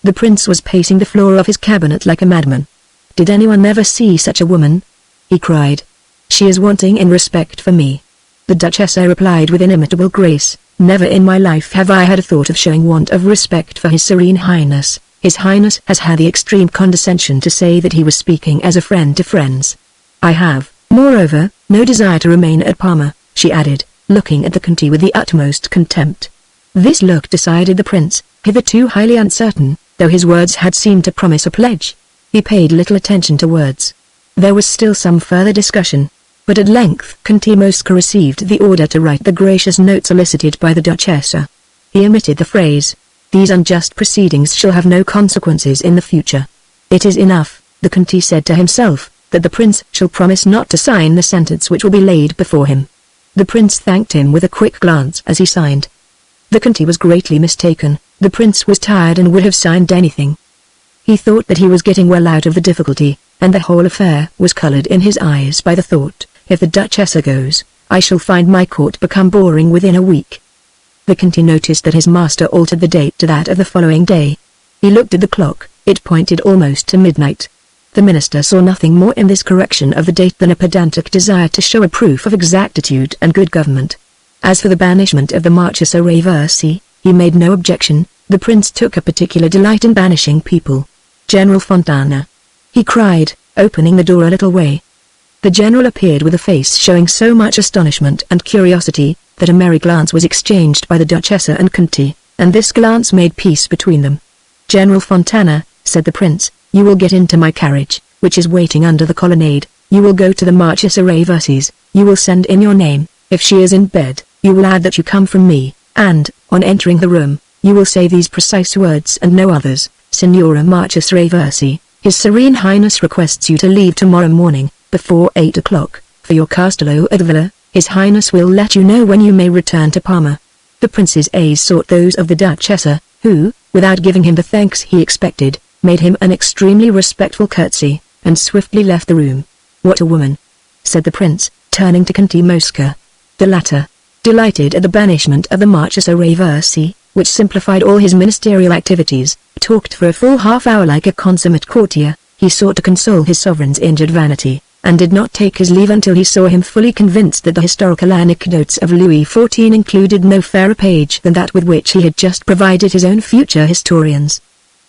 The prince was pacing the floor of his cabinet like a madman. "Did anyone ever see such a woman?" he cried. "She is wanting in respect for me." The Duchessa replied with inimitable grace, "Never in my life have I had a thought of showing want of respect for His Serene Highness. His Highness has had the extreme condescension to say that he was speaking as a friend to friends. I have, moreover, no desire to remain at Parma," she added, looking at the Conti with the utmost contempt. This look decided the prince, hitherto highly uncertain, though his words had seemed to promise a pledge. He paid little attention to words. There was still some further discussion, but at length Conti Mosca received the order to write the gracious note solicited by the Duchessa. He omitted the phrase, "These unjust proceedings shall have no consequences in the future." "It is enough," the Conti said to himself, "that the prince shall promise not to sign the sentence which will be laid before him." The prince thanked him with a quick glance as he signed. The Conti was greatly mistaken. The prince was tired and would have signed anything. He thought that he was getting well out of the difficulty, and the whole affair was colored in his eyes by the thought, "If the Duchessa goes, I shall find my court become boring within a week." The Conti noticed that his master altered the date to that of the following day. He looked at the clock, it pointed almost to midnight. The minister saw nothing more in this correction of the date than a pedantic desire to show a proof of exactitude and good government. As for the banishment of the Marchesa Raversi, he made no objection. The prince took a particular delight in banishing people. "General Fontana!" he cried, opening the door a little way. The general appeared with a face showing so much astonishment and curiosity, that a merry glance was exchanged by the Duchessa and Conti, and this glance made peace between them. "General Fontana," said the prince, "you will get into my carriage, which is waiting under the colonnade. You will go to the Marchesa Raversi's, you will send in your name. If she is in bed, you will add that you come from me, and, on entering the room, you will say these precise words and no others. Signora Marchesa Raversi, His Serene Highness requests you to leave tomorrow morning, before 8 o'clock, for your castello at the villa. His Highness will let you know when you may return to Parma." The prince's eyes sought those of the Duchessa, who, without giving him the thanks he expected, made him an extremely respectful curtsy, and swiftly left the room. "What a woman!" said the prince, turning to Conti Mosca. The latter, delighted at the banishment of the Marchesa Raversi, which simplified all his ministerial activities, talked for a full half-hour like a consummate courtier. He sought to console his sovereign's injured vanity, and did not take his leave until he saw him fully convinced that the historical anecdotes of Louis XIV included no fairer page than that with which he had just provided his own future historians.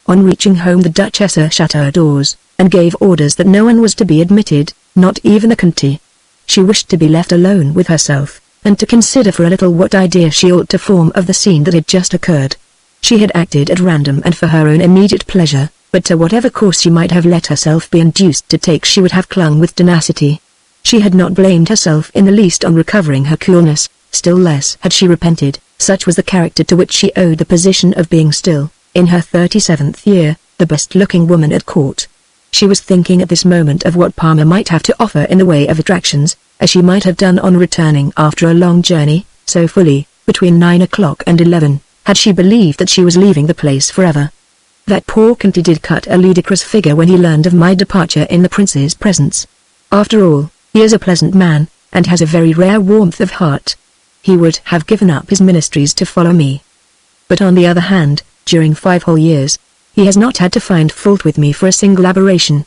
On reaching home the Duchessa shut her doors, and gave orders that no one was to be admitted, not even the Conti. She wished to be left alone with herself, and to consider for a little what idea she ought to form of the scene that had just occurred. She had acted at random and for her own immediate pleasure, but to whatever course she might have let herself be induced to take she would have clung with tenacity. She had not blamed herself in the least on recovering her coolness, still less had she repented. Such was the character to which she owed the position of being still, in her 37th year, the best-looking woman at court. She was thinking at this moment of what Parma might have to offer in the way of attractions, as she might have done on returning after a long journey, so fully, between 9 o'clock and 11, had she believed that she was leaving the place forever. That poor Conti did cut a ludicrous figure when he learned of my departure in the prince's presence. After all, he is a pleasant man, and has a very rare warmth of heart. He would have given up his ministries to follow me. But on the other hand, during 5 whole years, he has not had to find fault with me for a single aberration.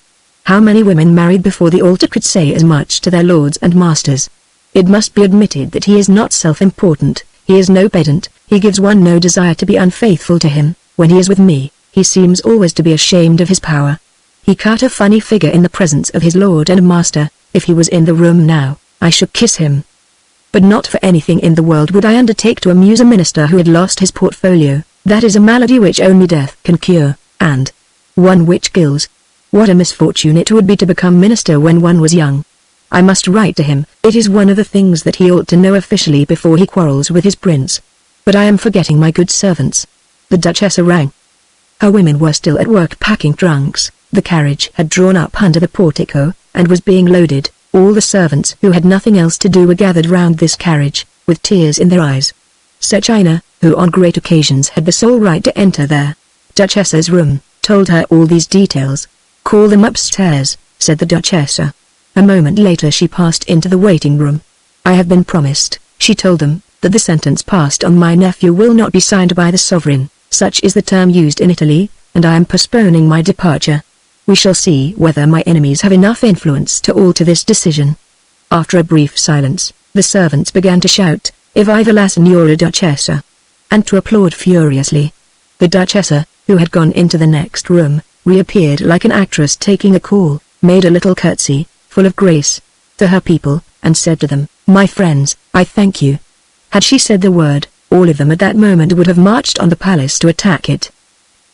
How many women married before the altar could say as much to their lords and masters? It must be admitted that he is not self-important, he is no pedant, he gives one no desire to be unfaithful to him. When he is with me, he seems always to be ashamed of his power. He cut a funny figure in the presence of his lord and master. If he was in the room now, I should kiss him. But not for anything in the world would I undertake to amuse a minister who had lost his portfolio. That is a malady which only death can cure, and one which kills. What a misfortune it would be to become minister when one was young. I must write to him. It is one of the things that he ought to know officially before he quarrels with his prince. But I am forgetting my good servants. The Duchessa rang. Her women were still at work packing trunks. The carriage had drawn up under the portico, and was being loaded. All the servants who had nothing else to do were gathered round this carriage, with tears in their eyes. Sechina, who on great occasions had the sole right to enter their Duchessa's room, told her all these details. "Call them upstairs," said the Duchessa. A moment later she passed into the waiting room. "I have been promised," she told them, "that the sentence passed on my nephew will not be signed by the sovereign, such is the term used in Italy, and I am postponing my departure. We shall see whether my enemies have enough influence to alter this decision." After a brief silence, the servants began to shout, "Evviva la Signora Duchessa!" and to applaud furiously. The Duchessa, who had gone into the next room, reappeared like an actress taking a call, made a little curtsy, full of grace, to her people, and said to them, "My friends, I thank you." Had she said the word, all of them at that moment would have marched on the palace to attack it.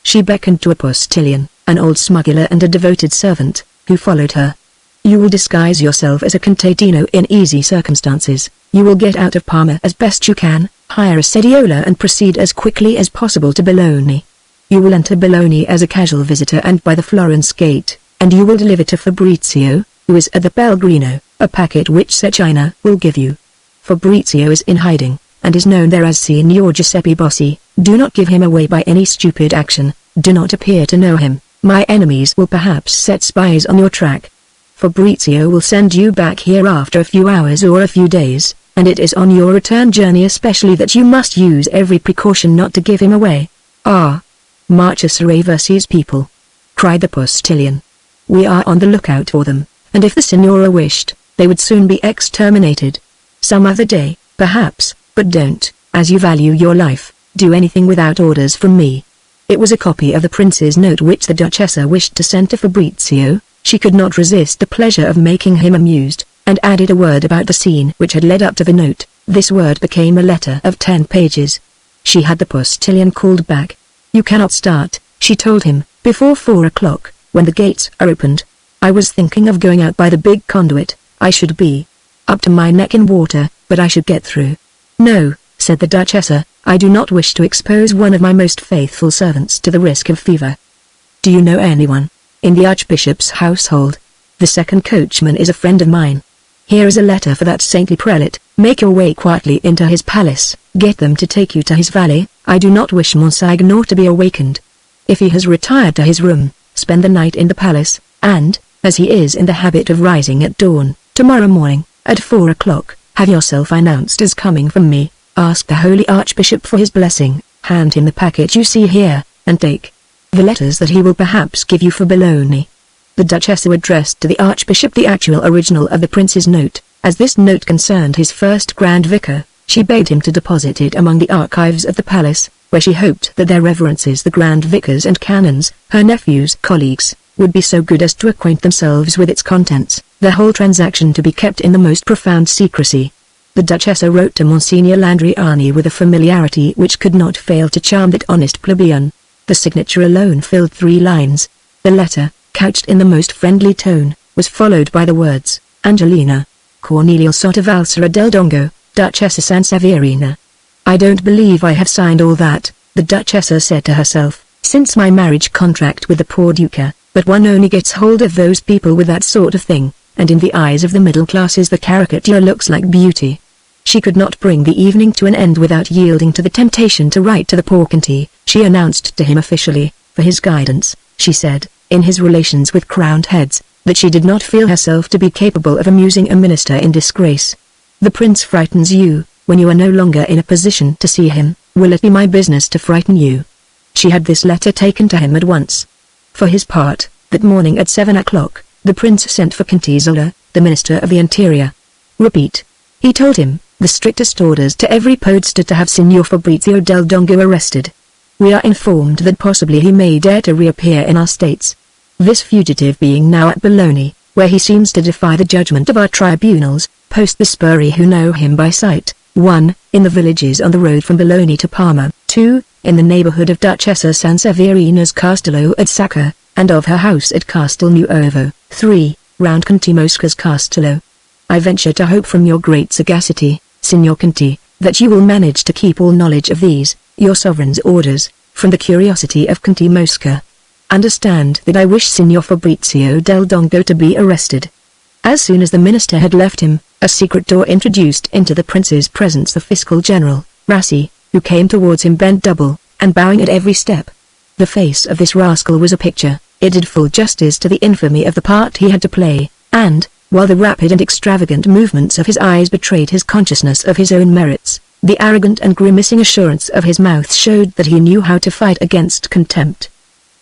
She beckoned to a postilion, an old smuggler and a devoted servant, who followed her. "You will disguise yourself as a contadino in easy circumstances, you will get out of Parma as best you can, hire a sediola and proceed as quickly as possible to Bologna. You will enter Bologna as a casual visitor and by the Florence gate, and you will deliver to Fabrizio, who is at the Pellegrino, a packet which Sechina will give you. Fabrizio is in hiding, and is known there as Signor Giuseppe Bossi. Do not give him away by any stupid action, do not appear to know him. My enemies will perhaps set spies on your track. Fabrizio will send you back here after a few hours or a few days, and it is on your return journey especially that you must use every precaution not to give him away." "Ah! Marchesare versus people!" cried the postilion. "We are on the lookout for them, and if the Signora wished, they would soon be exterminated. Some other day, perhaps, but don't, as you value your life, do anything without orders from me." It was a copy of the prince's note which the Duchessa wished to send to Fabrizio. She could not resist the pleasure of making him amused, and added a word about the scene which had led up to the note. This word became a letter of 10 pages. She had the postilion called back. "You cannot start," she told him, "before 4 o'clock, when the gates are opened. I was thinking of going out by the big conduit. I should be up to my neck in water, but I should get through." "No," said the Duchessa, "I do not wish to expose one of my most faithful servants to the risk of fever. Do you know anyone in the Archbishop's household? The second coachman is a friend of mine. Here is a letter for that saintly prelate. Make your way quietly into his palace, get them to take you to his valet. I do not wish Monsignor to be awakened. If he has retired to his room, spend the night in the palace, and, as he is in the habit of rising at dawn, tomorrow morning, at 4 o'clock, have yourself announced as coming from me. Ask the Holy Archbishop for his blessing, hand him the packet you see here, and take the letters that he will perhaps give you for Bologna." The Duchessa addressed to the Archbishop the actual original of the prince's note. As this note concerned his first Grand Vicar, she begged him to deposit it among the archives of the palace, where she hoped that their reverences the Grand Vicars and Canons, her nephew's colleagues, would be so good as to acquaint themselves with its contents, the whole transaction to be kept in the most profound secrecy. The Duchessa wrote to Monsignor Landriani with a familiarity which could not fail to charm that honest plebeian. The signature alone filled 3 lines. The letter, couched in the most friendly tone, was followed by the words, "Angelina Cornelia Sottovalsera del Dongo, Duchessa Sanseverina." "I don't believe I have signed all that," the Duchessa said to herself, "since my marriage contract with the poor Duca, but one only gets hold of those people with that sort of thing, and in the eyes of the middle classes the caricature looks like beauty." She could not bring the evening to an end without yielding to the temptation to write to the Porcante. She announced to him officially, for his guidance, she said, in his relations with crowned heads, that she did not feel herself to be capable of amusing a minister in disgrace. "The prince frightens you, when you are no longer in a position to see him. Will it be my business to frighten you?" She had this letter taken to him at once. For his part, that morning at 7 o'clock, The prince sent for Conte Zola, the Minister of the Interior. Repeat. He told him, the strictest orders to every podesta to have Signor Fabrizio del Dongo arrested. We are informed that possibly he may dare to reappear in our states. This fugitive being now at Bologna, where he seems to defy the judgment of our tribunals, post the spuri who know him by sight, 1. In the villages on the road from Bologna to Parma, 2. In the neighborhood of Duchessa Sanseverina's Castello at Sacca, and of her house at Castelnuovo, 3. Round Conte Mosca's Castello. I venture to hope from your great sagacity, Signor Conte, that you will manage to keep all knowledge of these, your sovereign's orders, from the curiosity of Conte Mosca. Understand that I wish Signor Fabrizio del Dongo to be arrested. As soon as the minister had left him, a secret door introduced into the prince's presence the fiscal general, Rassi, who came towards him bent double, and bowing at every step. The face of this rascal was a picture. It did full justice to the infamy of the part he had to play, and, while the rapid and extravagant movements of his eyes betrayed his consciousness of his own merits, the arrogant and grimacing assurance of his mouth showed that he knew how to fight against contempt.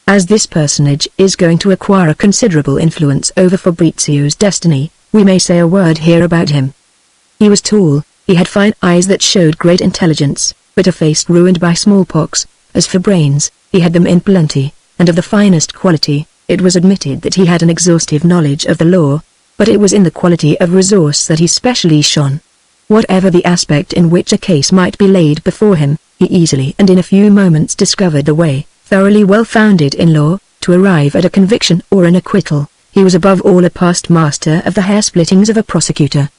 As this personage is going to acquire a considerable influence over Fabrizio's destiny, we may say a word here about him. He was tall, he had fine eyes that showed great intelligence, but a face ruined by smallpox. As for brains, he had them in plenty, and of the finest quality. It was admitted that he had an exhaustive knowledge of the law, but it was in the quality of resource that he specially shone. Whatever the aspect in which a case might be laid before him, he easily and in a few moments discovered the way, thoroughly well-founded in law, to arrive at a conviction or an acquittal. He was above all a past master of the hair-splittings of a prosecutor.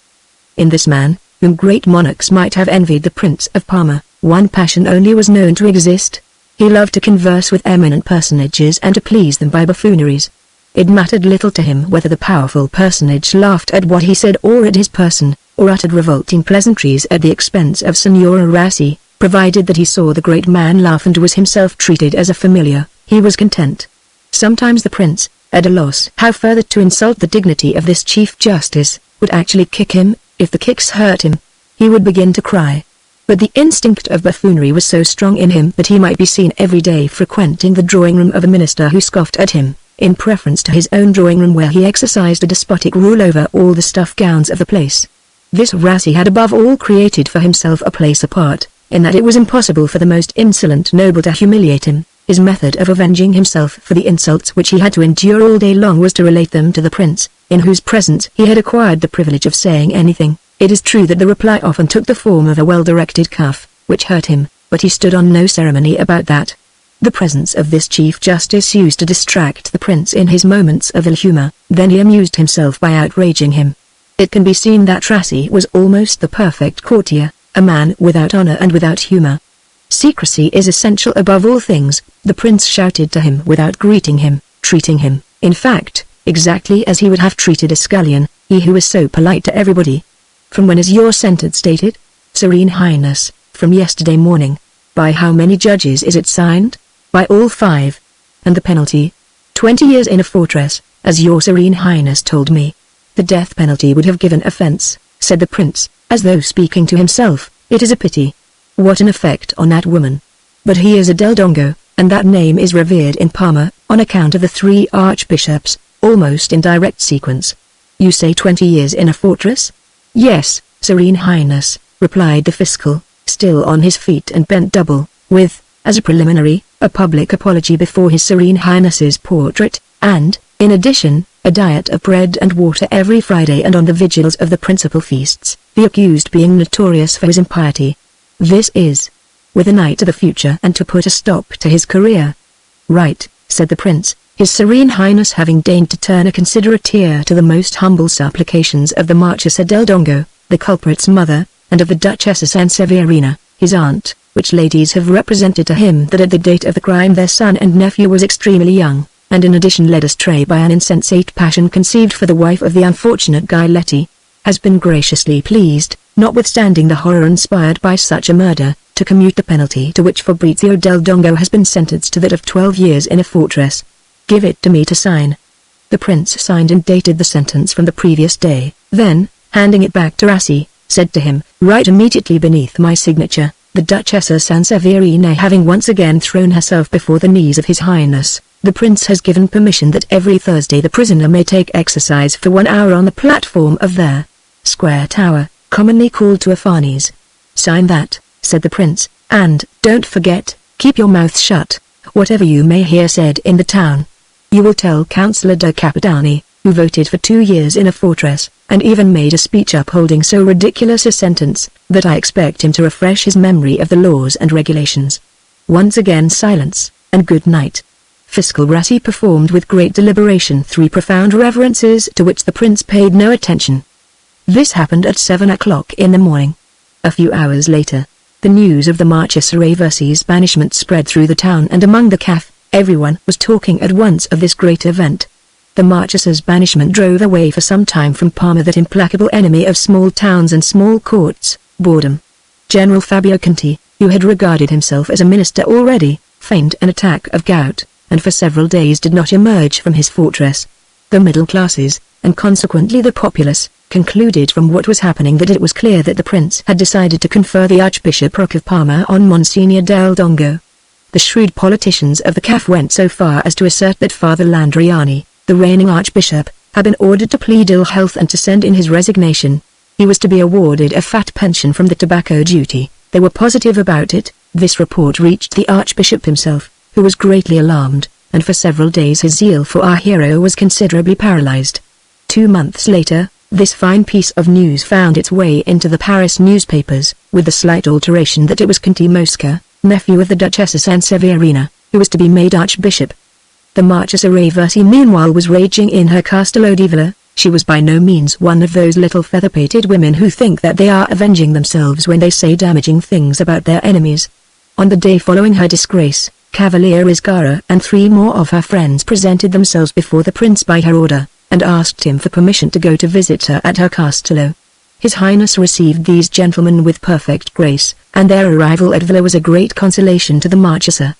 In this man, whom great monarchs might have envied the Prince of Parma, one passion only was known to exist. He loved to converse with eminent personages and to please them by buffooneries. It mattered little to him whether the powerful personage laughed at what he said or at his person, or uttered revolting pleasantries at the expense of Signora Rassi, provided that he saw the great man laugh and was himself treated as a familiar, he was content. Sometimes the prince, at a loss how further to insult the dignity of this Chief Justice, would actually kick him. If the kicks hurt him, he would begin to cry. But the instinct of buffoonery was so strong in him that he might be seen every day frequenting the drawing-room of a minister who scoffed at him, in preference to his own drawing-room where he exercised a despotic rule over all the stuff gowns of the place. This Rassi had above all created for himself a place apart, in that it was impossible for the most insolent noble to humiliate him. His method of avenging himself for the insults which he had to endure all day long was to relate them to the prince, in whose presence he had acquired the privilege of saying anything. It is true that the reply often took the form of a well-directed cuff, which hurt him, but he stood on no ceremony about that. The presence of this Chief Justice used to distract the prince in his moments of ill humor, then he amused himself by outraging him. It can be seen that Rassi was almost the perfect courtier, a man without honor and without humor. Secrecy is essential above all things, the prince shouted to him without greeting him, treating him, in fact, exactly as he would have treated a scullion, he who was so polite to everybody. From when is your sentence dated? Serene Highness, from yesterday morning. By how many judges is it signed? By all 5. And the penalty? 20 years in a fortress, as your Serene Highness told me. The death penalty would have given offense, said the prince, as though speaking to himself. It is a pity. What an effect on that woman. But he is a Del Dongo, and that name is revered in Parma, on account of the 3 archbishops, almost in direct sequence. You say 20 years in a fortress? Yes, Serene Highness, replied the fiscal, still on his feet and bent double, with, as a preliminary, a public apology before his Serene Highness's portrait, and, in addition, a diet of bread and water every Friday and on the vigils of the principal feasts, the accused being notorious for his impiety. This is, with an eye to the future and to put a stop to his career. Right, said the prince, his Serene Highness having deigned to turn a considerate ear to the most humble supplications of the Marchesa del Dongo, the culprit's mother, and of the Duchessa Sanseverina, his aunt, which ladies have represented to him that at the date of the crime their son and nephew was extremely young, and in addition led astray by an insensate passion conceived for the wife of the unfortunate Guy Leti, has been graciously pleased, notwithstanding the horror inspired by such a murder, to commute the penalty to which Fabrizio del Dongo has been sentenced to that of 12 years in a fortress. Give it to me to sign. The prince signed and dated the sentence from the previous day, then, handing it back to Rassi, said to him, write immediately beneath my signature, the Duchessa Sanseverina having once again thrown herself before the knees of his Highness, The prince has given permission that every Thursday the prisoner may take exercise for 1 hour on the platform of their square tower, commonly called Tuafanes. Sign that, said the prince, and, don't forget, keep your mouth shut, whatever you may hear said in the town. You will tell Councillor de Capitani, who voted for 2 years in a fortress, and even made a speech upholding so ridiculous a sentence, that I expect him to refresh his memory of the laws and regulations. Once again silence, and good night. Fiscal Rassi performed with great deliberation 3 profound reverences to which the prince paid no attention. This happened at 7 o'clock in the morning. A few hours later, the news of the Marchesa Raversi's banishment spread through the town, and among the CAF, everyone was talking at once of this great event. The Marchesa's banishment drove away for some time from Parma that implacable enemy of small towns and small courts, boredom. General Fabio Conti, who had regarded himself as a minister already, feigned an attack of gout, and for several days did not emerge from his fortress. The middle classes, and consequently the populace, concluded from what was happening that it was clear that the prince had decided to confer the Archbishopric of Parma on Monsignor del Dongo. The shrewd politicians of the CAF went so far as to assert that Father Landriani, the reigning archbishop, had been ordered to plead ill health and to send in his resignation. He was to be awarded a fat pension from the tobacco duty. They were positive about it. This report reached the archbishop himself, who was greatly alarmed, and for several days his zeal for our hero was considerably paralyzed. 2 months later, this fine piece of news found its way into the Paris newspapers, with the slight alteration that it was Conti Mosca, nephew of the Duchessa Sanseverina, who was to be made archbishop. The Marchesa Raversi meanwhile was raging in her Castello di Villa. She was by no means one of those little feather-pated women who think that they are avenging themselves when they say damaging things about their enemies. On the day following her disgrace, Cavalier Riscara and 3 more of her friends presented themselves before the prince by her order, and asked him for permission to go to visit her at her castello. His Highness received these gentlemen with perfect grace, and their arrival at Villa was a great consolation to the Marchesa.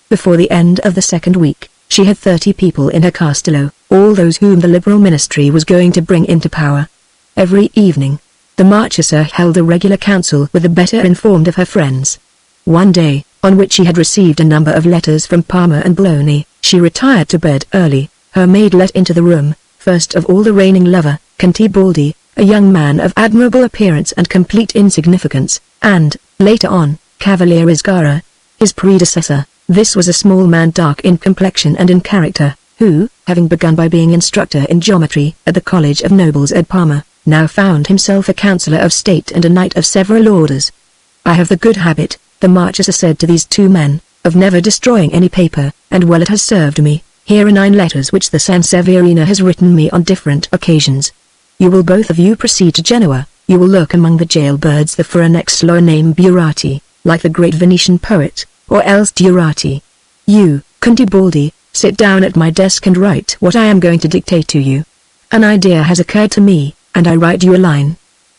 Before the end of the 2nd week, she had 30 people in her castello, all those whom the liberal ministry was going to bring into power. Every evening, the Marchesa held a regular council with the better informed of her friends. One day, on which she had received a number of letters from Parma and Bologna, she retired to bed early. Her maid let into the room, first of all the reigning lover, Conti Baldi, a young man of admirable appearance and complete insignificance, and, later on, Cavalier Riscara, his predecessor. This was a small man dark in complexion and in character, who, having begun by being instructor in geometry at the College of Nobles at Parma, now found himself a councillor of state and a knight of several orders. I have the good habit, the Marchesa said to these 2 men, of never destroying any paper, and well it has served me. Here are 9 letters which the Sanseverina has written me on different occasions. You will both of you proceed to Genoa. You will look among the jailbirds for an ex-lawyer named Burati, like the great Venetian poet, or else Durati. You, Conti Baldi, sit down at my desk and write what I am going to dictate to you. An idea has occurred to me, and I write you a line.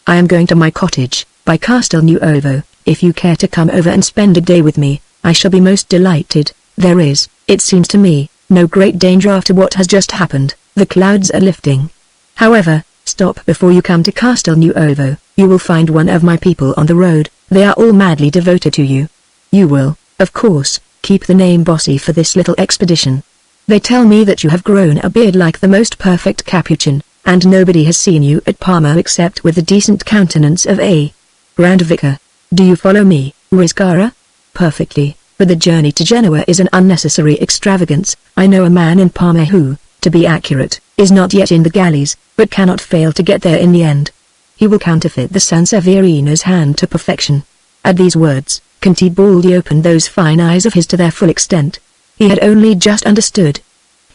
I am going to my cottage, by Castel Nuovo. If you care to come over and spend a day with me, I shall be most delighted. There is, it seems to me, no great danger after what has just happened. The clouds are lifting. However, stop before you come to Castel Nuovo. You will find one of my people on the road. They are all madly devoted to you. You will, of course, keep the name Bossy for this little expedition. They tell me that you have grown a beard like the most perfect Capuchin, and nobody has seen you at Parma except with the decent countenance of a Grand Vicar. Do you follow me, Riscara? Perfectly, but the journey to Genoa is an unnecessary extravagance. I know a man in Parma who, to be accurate, is not yet in the galleys, but cannot fail to get there in the end. He will counterfeit the Sanseverina's hand to perfection. At these words, Conti Baldi opened those fine eyes of his to their full extent. He had only just understood.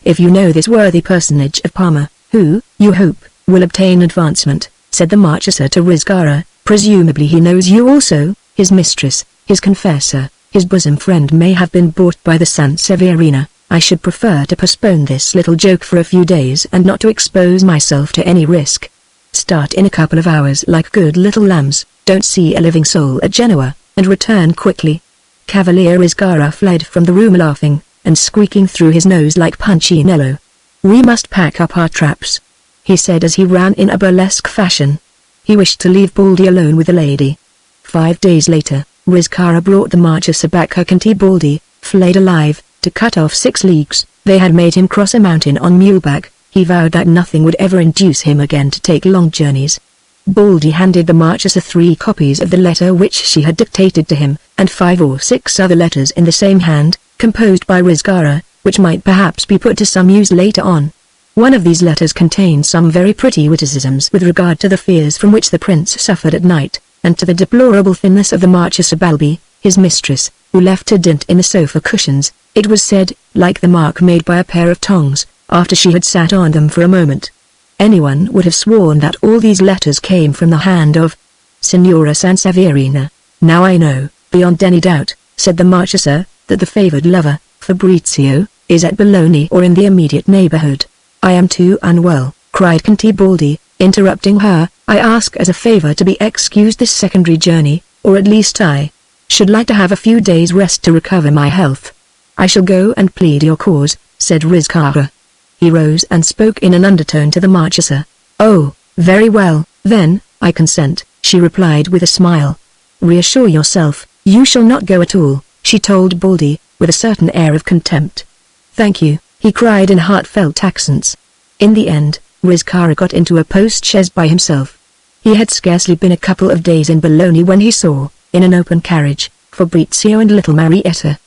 If you know this worthy personage of Parma, who, you hope, will obtain advancement, said the Marchesa to Riscara, presumably he knows you also. His mistress, his confessor, his bosom friend may have been bought by the Sanseverina. I should prefer to postpone this little joke for a few days and not to expose myself to any risk. Start in a couple of hours like good little lambs, don't see a living soul at Genoa, and return quickly. Cavalier Riscara fled from the room laughing, and squeaking through his nose like Punchinello. We must pack up our traps, he said as he ran in a burlesque fashion. He wished to leave Baldi alone with the lady. 5 days later, Riscara brought the Marchesa back her Conti Baldi, flayed alive, to cut off 6 leagues. They had made him cross a mountain on muleback. He vowed that nothing would ever induce him again to take long journeys. Baldy handed the Marchesa 3 copies of the letter which she had dictated to him, and 5 or 6 other letters in the same hand, composed by Rizgara, which might perhaps be put to some use later on. One of these letters contained some very pretty witticisms with regard to the fears from which the prince suffered at night, and to the deplorable thinness of the Marchesa Balbi, his mistress, who left a dint in the sofa cushions, it was said, like the mark made by a pair of tongs, after she had sat on them for a moment. Anyone would have sworn that all these letters came from the hand of Signora Sanseverina. Now I know, beyond any doubt, said the Marchesa, that the favoured lover, Fabrizio, is at Bologna or in the immediate neighbourhood. I am too unwell, cried Conti Baldi, interrupting her. I ask as a favour to be excused this secondary journey, or at least I should like to have a few days' rest to recover my health. I shall go and plead your cause, said Rizgara. He rose and spoke in an undertone to the Marchesa. Oh, very well, then, I consent, she replied with a smile. Reassure yourself, you shall not go at all, she told Baldi, with a certain air of contempt. Thank you, he cried in heartfelt accents. In the end, Rizgara got into a post-chaise by himself. He had scarcely been a couple of days in Bologna when he saw, in an open carriage, Fabrizio and little Marietta.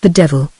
The devil,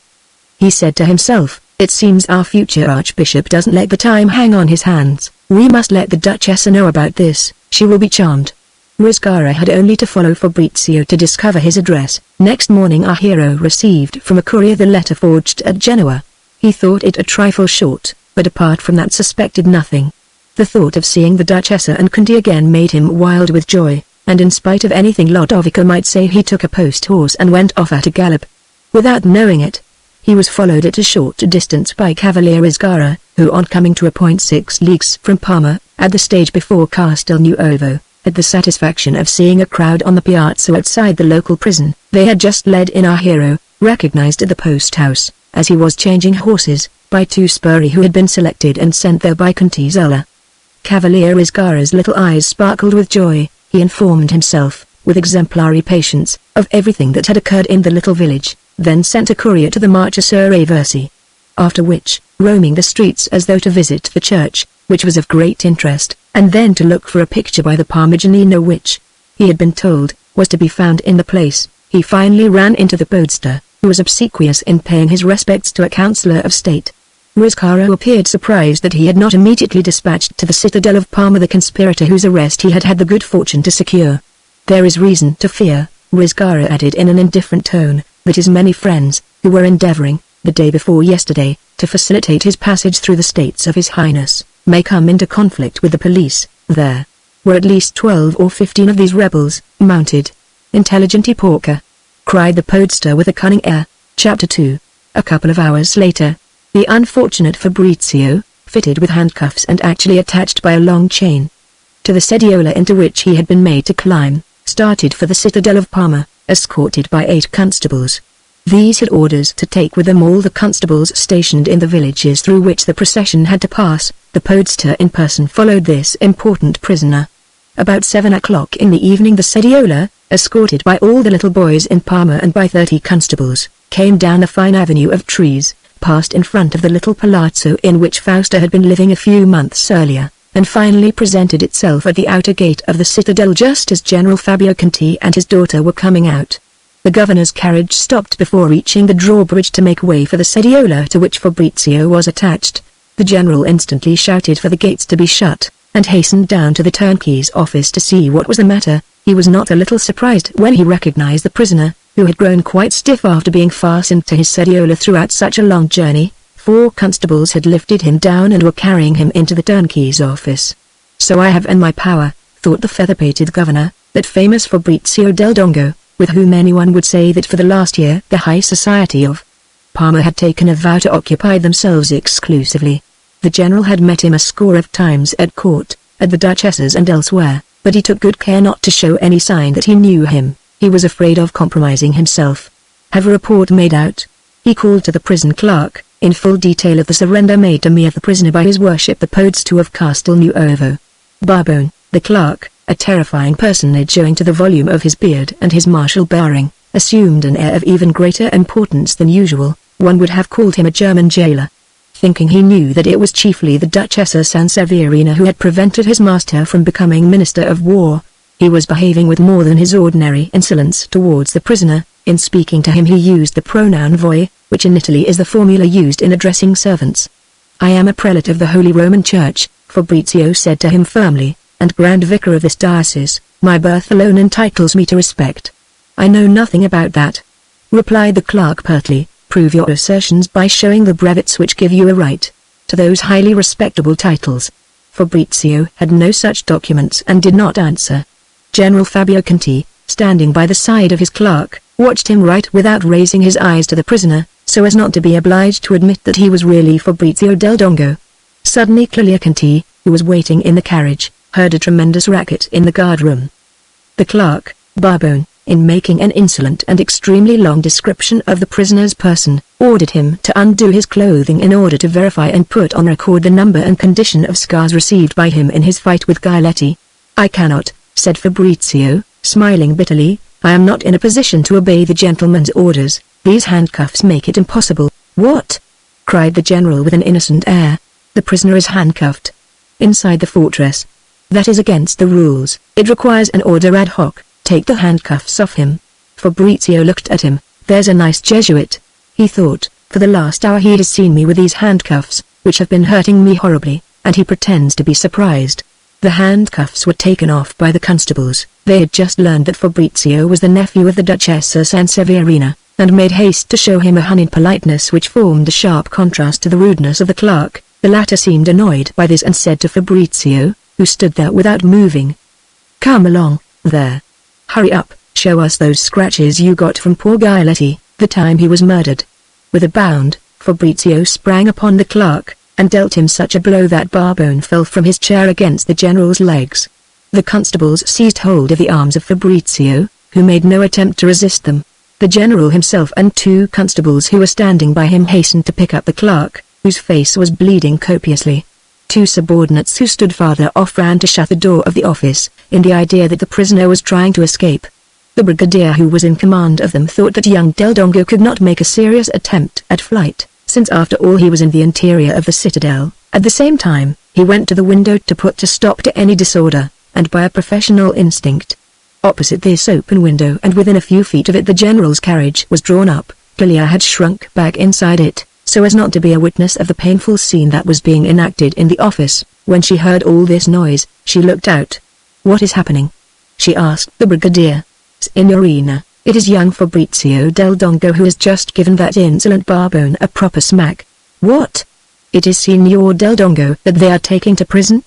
he said to himself, it seems our future archbishop doesn't let the time hang on his hands. We must let the Duchessa know about this, she will be charmed. Rizgara had only to follow Fabrizio to discover his address. Next morning our hero received from a courier the letter forged at Genoa. He thought it a trifle short, but apart from that suspected nothing. The thought of seeing the Duchessa and Conti again made him wild with joy, and in spite of anything Lodovico might say he took a post-horse and went off at a gallop. Without knowing it, he was followed at a short distance by Cavalier Rizgara, who on coming to a point 6 leagues from Parma, at the stage before Castelnuovo, had the satisfaction of seeing a crowd on the piazza outside the local prison. They had just led in our hero, recognized at the post-house, as he was changing horses, by 2 spuri who had been selected and sent there by Conti Zola. Cavalier Rizgara's little eyes sparkled with joy. He informed himself, with exemplary patience, of everything that had occurred in the little village, then sent a courier to the Marchesa Raversi. After which, roaming the streets as though to visit the church, which was of great interest, and then to look for a picture by the Parmigianino which, he had been told, was to be found in the place, he finally ran into the podesta, who was obsequious in paying his respects to a councillor of state. Rizgara appeared surprised that he had not immediately dispatched to the citadel of Parma the conspirator whose arrest he had had the good fortune to secure. There is reason to fear, Rizgara added in an indifferent tone, that his many friends, who were endeavoring, the day before yesterday, to facilitate his passage through the states of his highness, may come into conflict with the police. There were at least 12 or 15 of these rebels, mounted. Intelligenti porca, cried the podesta with a cunning air. Chapter 2. A couple of hours later, the unfortunate Fabrizio, fitted with handcuffs and actually attached by a long chain to the sediola into which he had been made to climb, started for the citadel of Parma, escorted by 8 constables. These had orders to take with them all the constables stationed in the villages through which the procession had to pass. The podesta in person followed this important prisoner. About 7 o'clock in the evening the sediola, escorted by all the little boys in Parma and by 30 constables, came down a fine avenue of trees, passed in front of the little palazzo in which Fausta had been living a few months earlier, and finally presented itself at the outer gate of the citadel just as General Fabio Conti and his daughter were coming out. The governor's carriage stopped before reaching the drawbridge to make way for the sediola to which Fabrizio was attached. The general instantly shouted for the gates to be shut, and hastened down to the turnkey's office to see what was the matter. He was not a little surprised when he recognized the prisoner, who had grown quite stiff after being fastened to his sediola throughout such a long journey. 4 constables had lifted him down and were carrying him into the turnkey's office. So I have in my power, thought the feather-pated governor, that famous Fabrizio del Dongo, with whom anyone would say that for the last year the high society of Parma had taken a vow to occupy themselves exclusively. The general had met him a score of times at court, at the Duchess's and elsewhere, but he took good care not to show any sign that he knew him. He was afraid of compromising himself. Have a report made out? He called to the prison clerk, in full detail of the surrender made to me of the prisoner by his worship the podesta of Castelnuovo. Barbone, the clerk, a terrifying personage owing to the volume of his beard and his martial bearing, assumed an air of even greater importance than usual. one would have called him a German jailer. Thinking he knew that it was chiefly the Duchessa Sanseverina who had prevented his master from becoming Minister of War, he was behaving with more than his ordinary insolence towards the prisoner. In speaking to him he used the pronoun voi, which in Italy is the formula used in addressing servants. "I am a prelate of the Holy Roman Church," Fabrizio said to him firmly, "and Grand Vicar of this diocese. My birth alone entitles me to respect." "I know nothing about that," replied the clerk pertly. "Prove your assertions by showing the brevets which give you a right to those highly respectable titles." Fabrizio had no such documents and did not answer. General Fabio Conti, standing by the side of his clerk, watched him write without raising his eyes to the prisoner, so as not to be obliged to admit that he was really Fabrizio del Dongo. Suddenly Clelia Conti, who was waiting in the carriage, heard a tremendous racket in the guard-room. The clerk, Barbone, in making an insolent and extremely long description of the prisoner's person, ordered him to undo his clothing in order to verify and put on record the number and condition of scars received by him in his fight with Giletti. "I cannot," said Fabrizio, smiling bitterly. "I am not in a position to obey the gentleman's orders. These handcuffs make it impossible." "What?" cried the general with an innocent air. "The prisoner is handcuffed inside the fortress. That is against the rules. It requires an order ad hoc. Take the handcuffs off him." Fabrizio looked at him. "There's a nice Jesuit," he thought. "For the last hour he has seen me with these handcuffs, which have been hurting me horribly, and he pretends to be surprised." The handcuffs were taken off by the constables. They had just learned that Fabrizio was the nephew of the Duchessa Sanseverina, and made haste to show him a honeyed politeness which formed a sharp contrast to the rudeness of the clerk. The latter seemed annoyed by this and said to Fabrizio, who stood there without moving, "Come along, there. Hurry up, show us those scratches you got from poor Giletti, the time he was murdered." With a bound, Fabrizio sprang upon the clerk, and dealt him such a blow that Barbone fell from his chair against the general's legs. The constables seized hold of the arms of Fabrizio, who made no attempt to resist them. The general himself and two constables who were standing by him hastened to pick up the clerk, whose face was bleeding copiously. Two subordinates who stood farther off ran to shut the door of the office, in the idea that the prisoner was trying to escape. The brigadier who was in command of them thought that young Del Dongo could not make a serious attempt at flight, since after all he was in the interior of the citadel. At the same time, he went to the window to put a stop to any disorder, and by a professional instinct. Opposite this open window and within a few feet of it the general's carriage was drawn up. Clelia had shrunk back inside it, so as not to be a witness of the painful scene that was being enacted in the office. When she heard all this noise, she looked out. "What is happening?" she asked the brigadier. "Signorina, it is young Fabrizio del Dongo who has just given that insolent Barbone a proper smack." "What? It is Signor del Dongo that they are taking to prison?"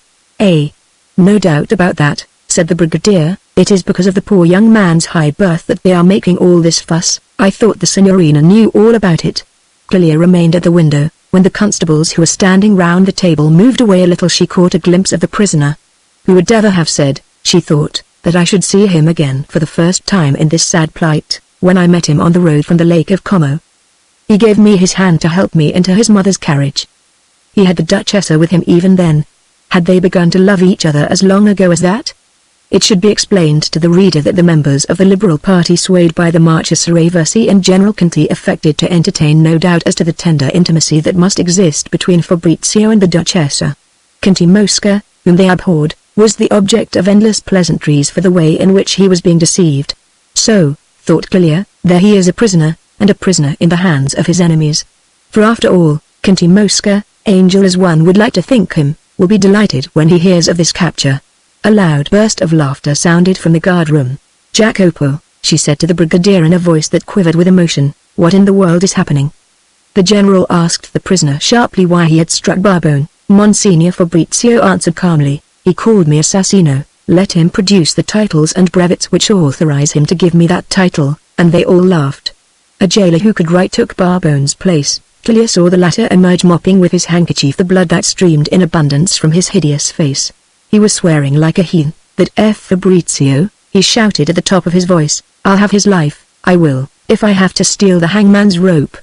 "No doubt about that," said the brigadier. "It is because of the poor young man's high birth that they are making all this fuss. I thought the Signorina knew all about it." Clelia remained at the window. When the constables who were standing round the table moved away a little she caught a glimpse of the prisoner. "Who would ever have said," she thought, "that I should see him again for the first time in this sad plight, when I met him on the road from the Lake of Como. He gave me his hand to help me into his mother's carriage. He had the Duchessa with him even then. Had they begun to love each other as long ago as that?" It should be explained to the reader that the members of the Liberal Party swayed by the Marchesa Versi and General Conti affected to entertain no doubt as to the tender intimacy that must exist between Fabrizio and the Duchessa. Conti Mosca, whom they abhorred, was the object of endless pleasantries for the way in which he was being deceived. So, thought Clelia, there he is a prisoner, and a prisoner in the hands of his enemies. For after all, Conti Mosca, angel as one would like to think him, will be delighted when he hears of this capture. A loud burst of laughter sounded from the guard-room. "Jacopo," she said to the brigadier in a voice that quivered with emotion, "what in the world is happening?" The general asked the prisoner sharply why he had struck Barbone. Monsignor Fabrizio answered calmly, "He called me assassino. Let him produce the titles and brevets which authorize him to give me that title," and they all laughed. A jailer who could write took Barbone's place. Clelia saw the latter emerge mopping with his handkerchief the blood that streamed in abundance from his hideous face. He was swearing like a heathen. "That Fabrizio," he shouted at the top of his voice, "I'll have his life, I will, if I have to steal the hangman's rope."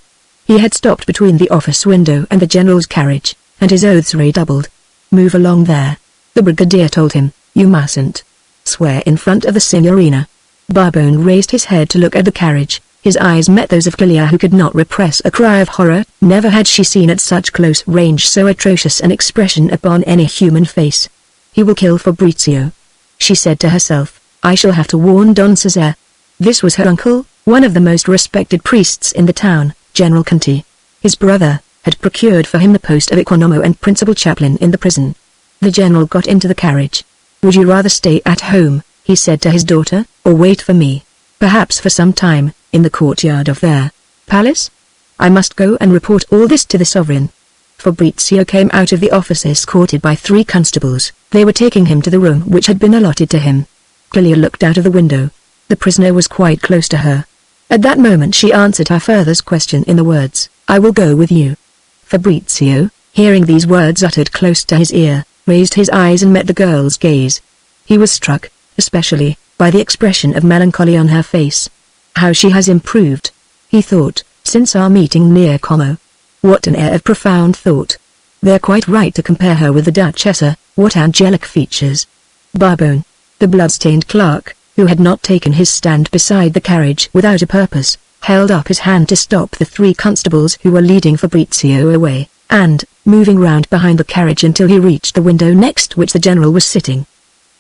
He had stopped between the office window and the general's carriage, and his oaths redoubled. "Move along there," the brigadier told him. "You mustn't swear in front of the Signorina." Barbone raised his head to look at the carriage. His eyes met those of Clelia, who could not repress a cry of horror. Never had she seen at such close range so atrocious an expression upon any human face. "He will kill Fabrizio," she said to herself. "I shall have to warn Don Cesare." This was her uncle, one of the most respected priests in the town, General Conti. His brother had procured for him the post of economo and principal chaplain in the prison. The general got into the carriage. "Would you rather stay at home," he said to his daughter, "or wait for me? Perhaps for some time, in the courtyard of their palace? I must go and report all this to the sovereign." Fabrizio came out of the office escorted by 3 constables. They were taking him to the room which had been allotted to him. Clelia looked out of the window. The prisoner was quite close to her. At that moment she answered her father's question in the words, "I will go with you." Fabrizio, hearing these words uttered close to his ear, raised his eyes and met the girl's gaze. He was struck, especially, by the expression of melancholy on her face. "How she has improved," he thought, "since our meeting near Como. What an air of profound thought. They're quite right to compare her with the Duchessa. What angelic features." Barbone, the blood-stained clerk, who had not taken his stand beside the carriage without a purpose, held up his hand to stop the 3 constables who were leading Fabrizio away, and, moving round behind the carriage until he reached the window next which the general was sitting.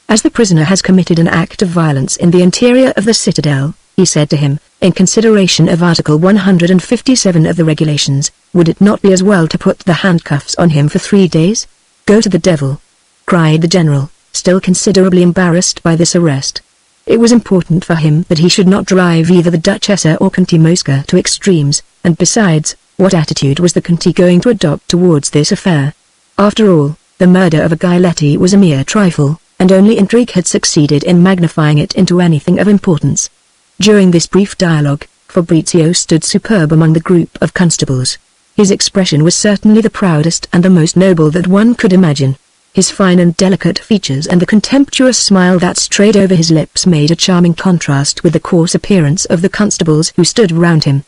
"As the prisoner has committed an act of violence in the interior of the citadel," he said to him, "in consideration of Article 157 of the regulations, would it not be as well to put the handcuffs on him for 3 days? "Go to the devil!" cried the general, still considerably embarrassed by this arrest. It was important for him that he should not drive either the Duchessa or Conti Mosca to extremes, and besides, what attitude was the Conti going to adopt towards this affair? After all, the murder of a Giletti was a mere trifle, and only intrigue had succeeded in magnifying it into anything of importance. During this brief dialogue, Fabrizio stood superb among the group of constables. His expression was certainly the proudest and the most noble that one could imagine. His fine and delicate features and the contemptuous smile that strayed over his lips made a charming contrast with the coarse appearance of the constables who stood round him.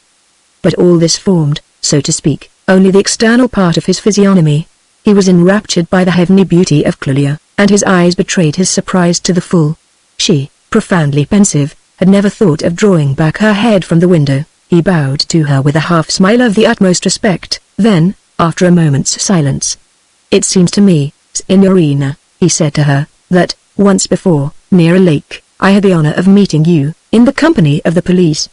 But all this formed, so to speak, only the external part of his physiognomy. He was enraptured by the heavenly beauty of Clelia, and his eyes betrayed his surprise to the full. She, profoundly pensive, had never thought of drawing back her head from the window. He bowed to her with a half-smile of the utmost respect, then, after a moment's silence, "It seems to me, Signorina," he said to her, "that, once before, near a lake, I had the honor of meeting you, in the company of the police."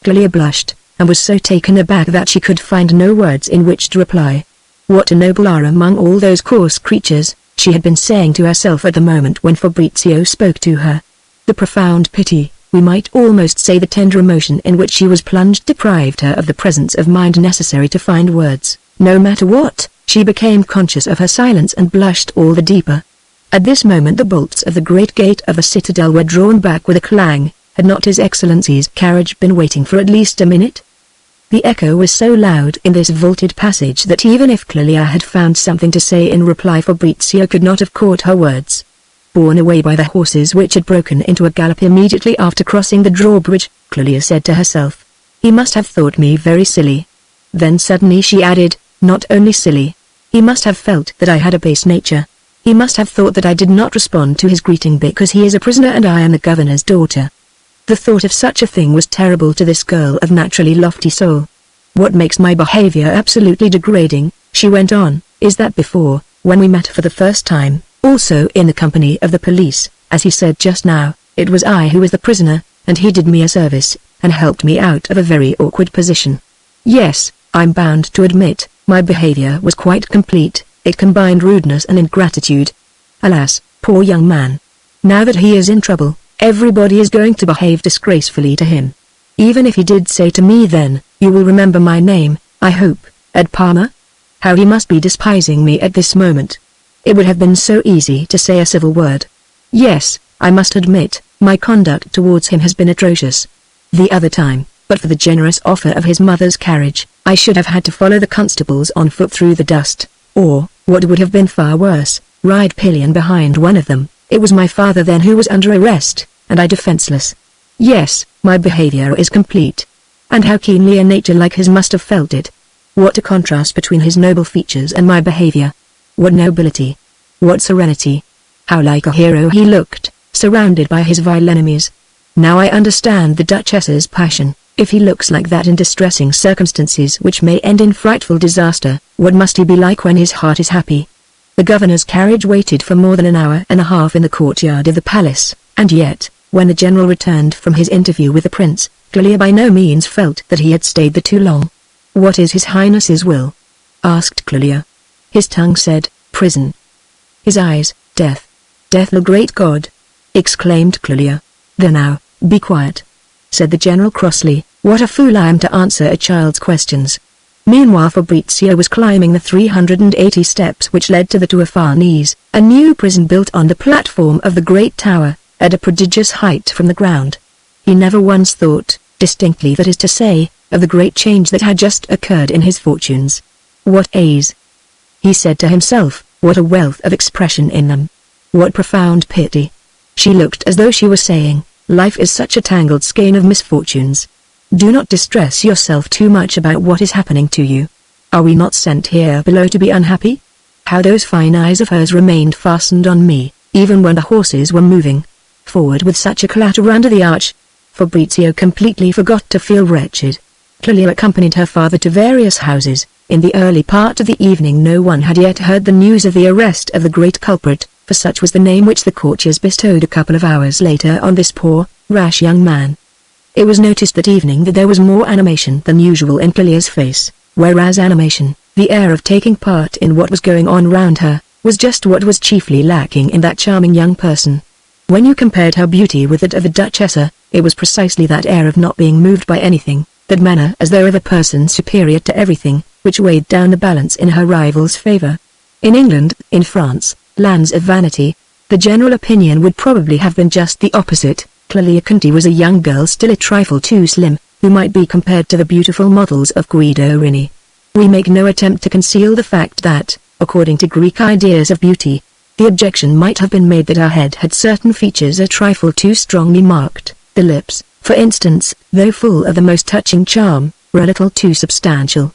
Clelia blushed, and was so taken aback that she could find no words in which to reply. What a noble are among all those coarse creatures, she had been saying to herself at the moment when Fabrizio spoke to her. The profound pity, we might almost say the tender emotion in which she was plunged, deprived her of the presence of mind necessary to find words. No matter what, she became conscious of her silence and blushed all the deeper. At this moment the bolts of the great gate of the citadel were drawn back with a clang. Had not His Excellency's carriage been waiting for at least a minute? The echo was so loud in this vaulted passage that even if Clelia had found something to say in reply, Fabrizio could not have caught her words. Borne away by the horses which had broken into a gallop immediately after crossing the drawbridge, Clelia said to herself, "He must have thought me very silly." Then suddenly she added, "Not only silly. He must have felt that I had a base nature. He must have thought that I did not respond to his greeting because he is a prisoner and I am the governor's daughter." The thought of such a thing was terrible to this girl of naturally lofty soul. "What makes my behavior absolutely degrading," she went on, "is that before, when we met for the first time, also in the company of the police, as he said just now, it was I who was the prisoner, and he did me a service, and helped me out of a very awkward position. Yes, I'm bound to admit, my behavior was quite complete, it combined rudeness and ingratitude. Alas, poor young man. Now that he is in trouble, everybody is going to behave disgracefully to him. Even if he did say to me then, 'You will remember my name, I hope, at Parma?' How he must be despising me at this moment. It would have been so easy to say a civil word. Yes, I must admit, my conduct towards him has been atrocious. The other time, but for the generous offer of his mother's carriage, I should have had to follow the constables on foot through the dust, or, what would have been far worse, ride pillion behind one of them. It was my father then who was under arrest, and I defenseless. Yes, my behavior is complete. And how keenly a nature like his must have felt it. What a contrast between his noble features and my behavior. What nobility. What serenity. How like a hero he looked, surrounded by his vile enemies. Now I understand the Duchess's passion. If he looks like that in distressing circumstances which may end in frightful disaster, what must he be like when his heart is happy? The governor's carriage waited for more than an hour and a half in the courtyard of the palace, and yet, when the general returned from his interview with the prince, Clelia by no means felt that he had stayed there too long. "What is His Highness's will?" asked Clelia. His tongue said, "Prison." His eyes, "Death." "Death, the great God!" exclaimed Clelia. "There now, be quiet," said the general crossly. "What a fool I am to answer a child's questions." Meanwhile Fabrizio was climbing the 380 steps which led to the Tuafanis, a new prison built on the platform of the great tower, at a prodigious height from the ground. He never once thought, distinctly that is to say, of the great change that had just occurred in his fortunes. "What eyes," he said to himself, "what a wealth of expression in them. What profound pity." She looked as though she were saying, "Life is such a tangled skein of misfortunes. Do not distress yourself too much about what is happening to you. Are we not sent here below to be unhappy?" How those fine eyes of hers remained fastened on me, even when the horses were moving forward with such a clatter under the arch. Fabrizio completely forgot to feel wretched. Clelia accompanied her father to various houses. In the early part of the evening no one had yet heard the news of the arrest of the great culprit, for such was the name which the courtiers bestowed a couple of hours later on this poor, rash young man. It was noticed that evening that there was more animation than usual in Clelia's face, whereas animation, the air of taking part in what was going on round her, was just what was chiefly lacking in that charming young person. When you compared her beauty with that of the Duchessa, it was precisely that air of not being moved by anything, that manner as though of a person superior to everything, which weighed down the balance in her rival's favor. In England, in France, lands of vanity, the general opinion would probably have been just the opposite. Clelia Conti was a young girl still a trifle too slim, who might be compared to the beautiful models of Guido Rini. We make no attempt to conceal the fact that, according to Greek ideas of beauty, the objection might have been made that her head had certain features a trifle too strongly marked. The lips, for instance, though full of the most touching charm, were a little too substantial.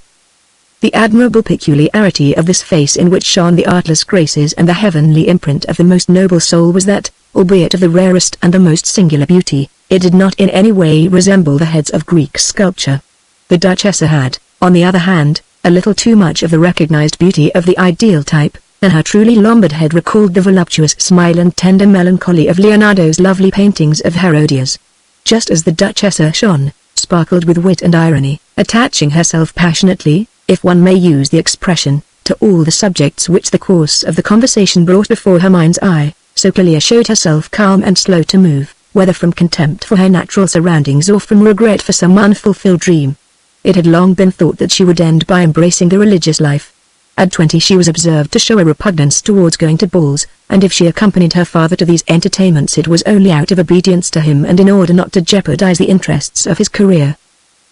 The admirable peculiarity of this face in which shone the artless graces and the heavenly imprint of the most noble soul was that, albeit of the rarest and the most singular beauty, it did not in any way resemble the heads of Greek sculpture. The Duchessa had, on the other hand, a little too much of the recognized beauty of the ideal type, and her truly Lombard head recalled the voluptuous smile and tender melancholy of Leonardo's lovely paintings of Herodias. Just as the Duchessa shone, sparkled with wit and irony, attaching herself passionately, if one may use the expression, to all the subjects which the course of the conversation brought before her mind's eye, so Clelia showed herself calm and slow to move, whether from contempt for her natural surroundings or from regret for some unfulfilled dream. It had long been thought that she would end by embracing the religious life. At 20 she was observed to show a repugnance towards going to balls, and if she accompanied her father to these entertainments it was only out of obedience to him and in order not to jeopardize the interests of his career.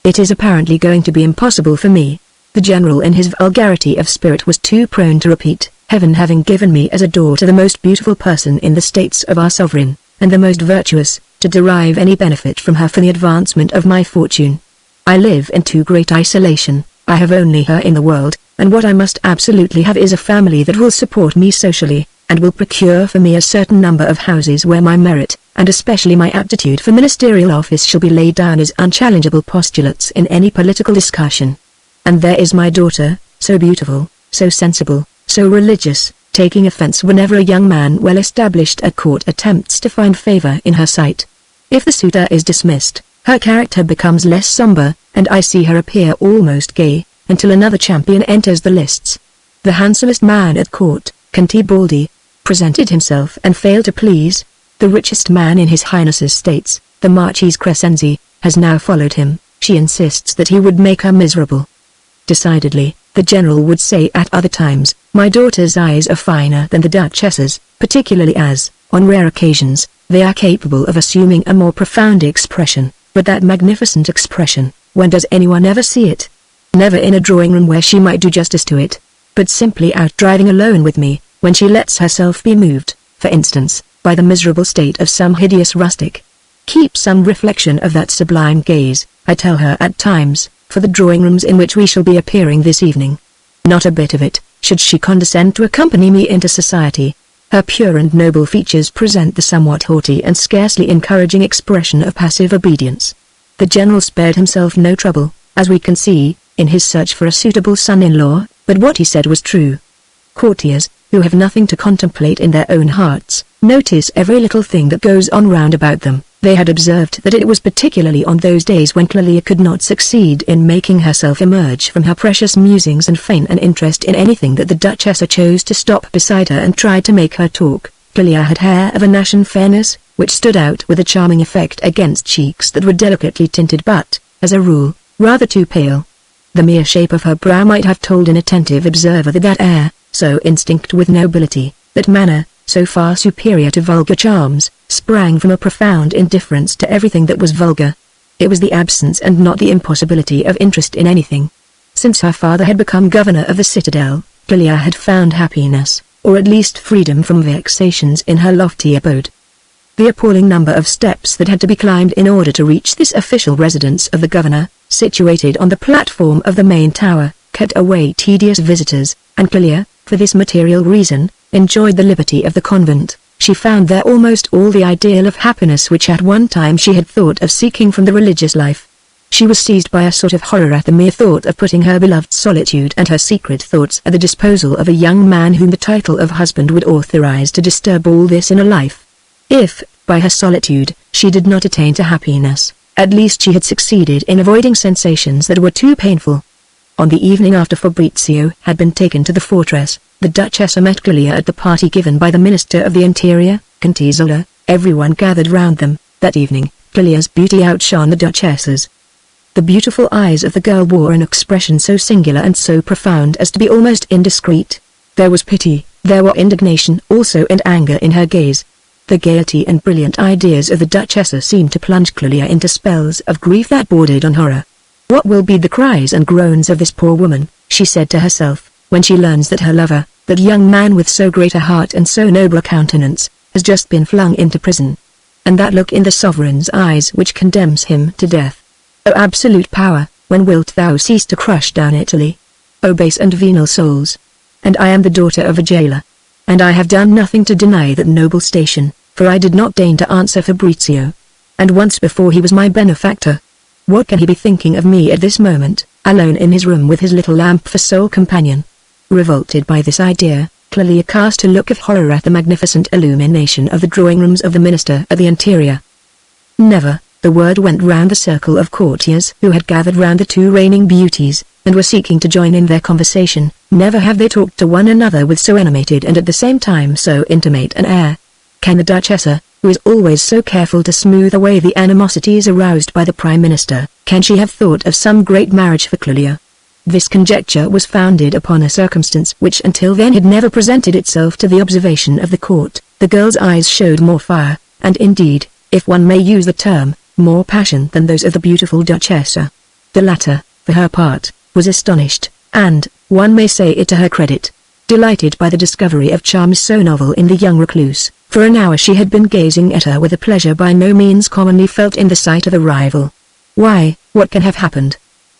"It is apparently going to be impossible for me," the general in his vulgarity of spirit was too prone to repeat, "Heaven having given me as a daughter the most beautiful person in the states of our sovereign, and the most virtuous, to derive any benefit from her for the advancement of my fortune. I live in too great isolation, I have only her in the world, and what I must absolutely have is a family that will support me socially, and will procure for me a certain number of houses where my merit, and especially my aptitude for ministerial office shall be laid down as unchallengeable postulates in any political discussion. And there is my daughter, so beautiful, so sensible, so religious, taking offense whenever a young man well established at court attempts to find favor in her sight. If the suitor is dismissed, her character becomes less somber, and I see her appear almost gay, until another champion enters the lists. The handsomest man at court, Conti Baldi, presented himself and failed to please. The richest man in His Highness's states, the Marchese Crescenzi, has now followed him. She insists that he would make her miserable. Decidedly, the general would say at other times, my daughter's eyes are finer than the Duchess's, particularly as, on rare occasions, they are capable of assuming a more profound expression, but that magnificent expression, when does anyone ever see it? Never in a drawing-room where she might do justice to it, but simply out driving alone with me, when she lets herself be moved, for instance, by the miserable state of some hideous rustic. Keep some reflection of that sublime gaze, I tell her at times, for the drawing-rooms in which we shall be appearing this evening. Not a bit of it, should she condescend to accompany me into society. Her pure and noble features present the somewhat haughty and scarcely encouraging expression of passive obedience. The general spared himself no trouble, as we can see, in his search for a suitable son-in-law, but what he said was true. Courtiers, who have nothing to contemplate in their own hearts, notice every little thing that goes on round about them. They had observed that it was particularly on those days when Clelia could not succeed in making herself emerge from her precious musings and feign an interest in anything that the Duchessa chose to stop beside her and tried to make her talk. Clelia had hair of an ashen fairness, which stood out with a charming effect against cheeks that were delicately tinted but, as a rule, rather too pale. The mere shape of her brow might have told an attentive observer that air, so instinct with nobility, that manner, so far superior to vulgar charms, sprang from a profound indifference to everything that was vulgar. It was the absence and not the impossibility of interest in anything. Since her father had become governor of the citadel, Clelia had found happiness, or at least freedom from vexations in her lofty abode. The appalling number of steps that had to be climbed in order to reach this official residence of the governor, situated on the platform of the main tower, kept away tedious visitors, and Clelia, for this material reason, enjoyed the liberty of the convent. She found there almost all the ideal of happiness which at one time she had thought of seeking from the religious life. She was seized by a sort of horror at the mere thought of putting her beloved solitude and her secret thoughts at the disposal of a young man whom the title of husband would authorize to disturb all this inner life. If, by her solitude, she did not attain to happiness, at least she had succeeded in avoiding sensations that were too painful. On the evening after Fabrizio had been taken to the fortress, the Duchessa met Clelia at the party given by the Minister of the Interior, Conte Zola. Everyone gathered round them. That evening, Clelia's beauty outshone the Duchessa's. The beautiful eyes of the girl wore an expression so singular and so profound as to be almost indiscreet. There was pity, there were indignation also and anger in her gaze. The gaiety and brilliant ideas of the Duchessa seemed to plunge Clelia into spells of grief that bordered on horror. What will be the cries and groans of this poor woman, she said to herself, when she learns that her lover, that young man with so great a heart and so noble a countenance, has just been flung into prison. And that look in the sovereign's eyes which condemns him to death. O absolute power, when wilt thou cease to crush down Italy? O base and venal souls! And I am the daughter of a jailer. And I have done nothing to deny that noble station, for I did not deign to answer Fabrizio. And once before he was my benefactor. What can he be thinking of me at this moment, alone in his room with his little lamp for sole companion? Revolted by this idea, Clelia cast a look of horror at the magnificent illumination of the drawing rooms of the Minister of the Interior. Never, the word went round the circle of courtiers who had gathered round the two reigning beauties, and were seeking to join in their conversation, never have they talked to one another with so animated and at the same time so intimate an air. Can the Duchessa, who is always so careful to smooth away the animosities aroused by the Prime Minister, can she have thought of some great marriage for Clelia? This conjecture was founded upon a circumstance which until then had never presented itself to the observation of the court. The girl's eyes showed more fire, and indeed, if one may use the term, more passion than those of the beautiful Duchessa. The latter, for her part, was astonished, and, one may say it to her credit, delighted by the discovery of charms so novel in the young recluse. For an hour she had been gazing at her with a pleasure by no means commonly felt in the sight of a rival. Why, what can have happened?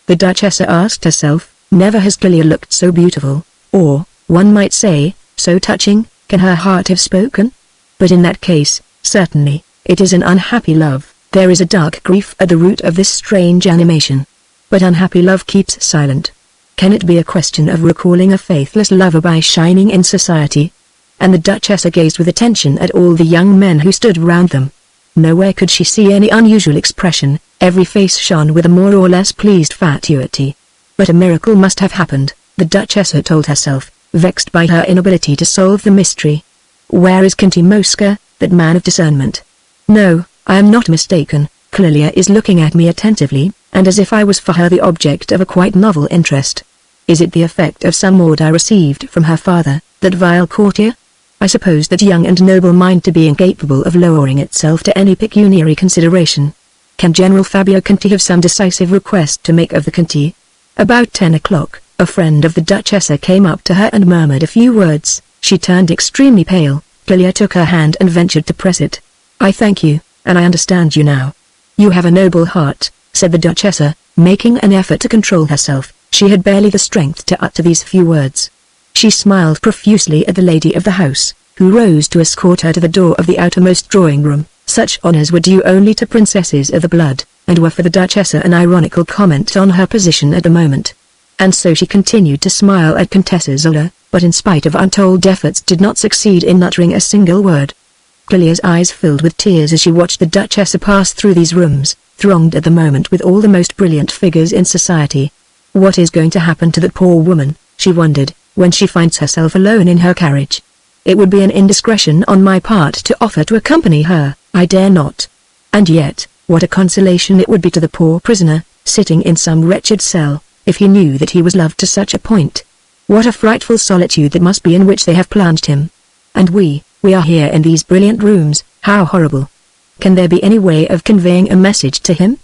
The Duchessa asked herself. Never has Clelia looked so beautiful, or, one might say, so touching. Can her heart have spoken? But in that case, certainly, it is an unhappy love. There is a dark grief at the root of this strange animation. But unhappy love keeps silent. Can it be a question of recalling a faithless lover by shining in society? And the Duchessa gazed with attention at all the young men who stood round them. Nowhere could she see any unusual expression. Every face shone with a more or less pleased fatuity. But a miracle must have happened, the Duchessa told herself, vexed by her inability to solve the mystery. Where is Conte Mosca, that man of discernment? No, I am not mistaken. Clelia is looking at me attentively, and as if I was for her the object of a quite novel interest. Is it the effect of some order received from her father, that vile courtier? I suppose that young and noble mind to be incapable of lowering itself to any pecuniary consideration. Can General Fabio Conte have some decisive request to make of the Conte? About 10 o'clock, a friend of the Duchessa came up to her and murmured a few words. She turned extremely pale. Clelia took her hand and ventured to press it. I thank you, and I understand you now. You have a noble heart, said the Duchessa, making an effort to control herself. She had barely the strength to utter these few words. She smiled profusely at the lady of the house, who rose to escort her to the door of the outermost drawing room. Such honors were due only to princesses of the blood. and were for the Duchessa an ironical comment on her position at the moment. And so she continued to smile at Contessa Zola, but in spite of untold efforts did not succeed in uttering a single word. Clelia's eyes filled with tears as she watched the Duchessa pass through these rooms, thronged at the moment with all the most brilliant figures in society. What is going to happen to that poor woman, she wondered, when she finds herself alone in her carriage? It would be an indiscretion on my part to offer to accompany her, I dare not. And yet, what a consolation it would be to the poor prisoner, sitting in some wretched cell, if he knew that he was loved to such a point. What a frightful solitude that must be in which they have plunged him. And we are here in these brilliant rooms, how horrible. Can there be any way of conveying a message to him?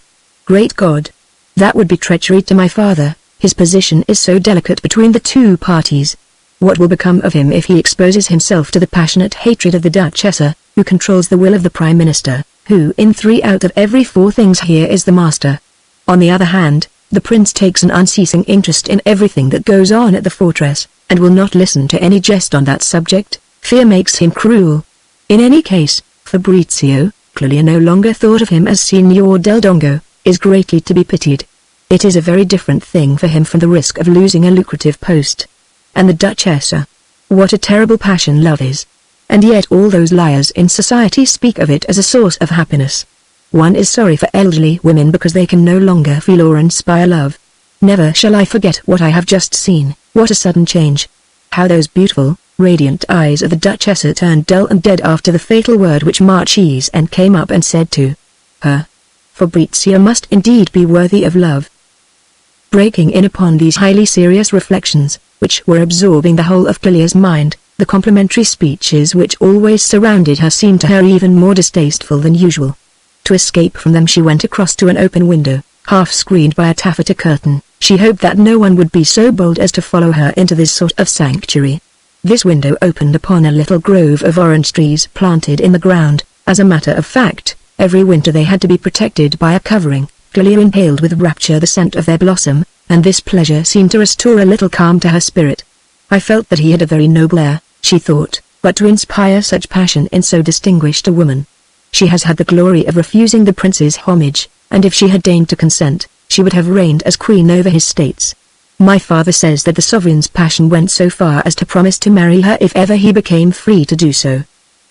Great God! That would be treachery to my father, his position is so delicate between the two parties. What will become of him if he exposes himself to the passionate hatred of the Duchessa, who controls the will of the Prime Minister, who in 3 out of every 4 things here is the master? On the other hand, the prince takes an unceasing interest in everything that goes on at the fortress, and will not listen to any jest on that subject. Fear makes him cruel. In any case, Fabrizio, Clelia no longer thought of him as Signor del Dongo, is greatly to be pitied. It is a very different thing for him from the risk of losing a lucrative post. And the Duchessa. What a terrible passion love is. And yet all those liars in society speak of it as a source of happiness. One is sorry for elderly women because they can no longer feel or inspire love. Never shall I forget what I have just seen. What a sudden change. How those beautiful, radiant eyes of the Duchessa turned dull and dead after the fatal word which Marchese N came up and said to her. Fabrizio must indeed be worthy of love. Breaking in upon these highly serious reflections, which were absorbing the whole of Clelia's mind, the complimentary speeches which always surrounded her seemed to her even more distasteful than usual. To escape from them she went across to an open window, half screened by a taffeta curtain. She hoped that no one would be so bold as to follow her into this sort of sanctuary. This window opened upon a little grove of orange trees planted in the ground. As a matter of fact, every winter they had to be protected by a covering. Clelia inhaled with rapture the scent of their blossom, and this pleasure seemed to restore a little calm to her spirit. I felt that he had a very noble air, she thought, but to inspire such passion in so distinguished a woman. She has had the glory of refusing the prince's homage, and if she had deigned to consent, she would have reigned as queen over his states. My father says that the sovereign's passion went so far as to promise to marry her if ever he became free to do so.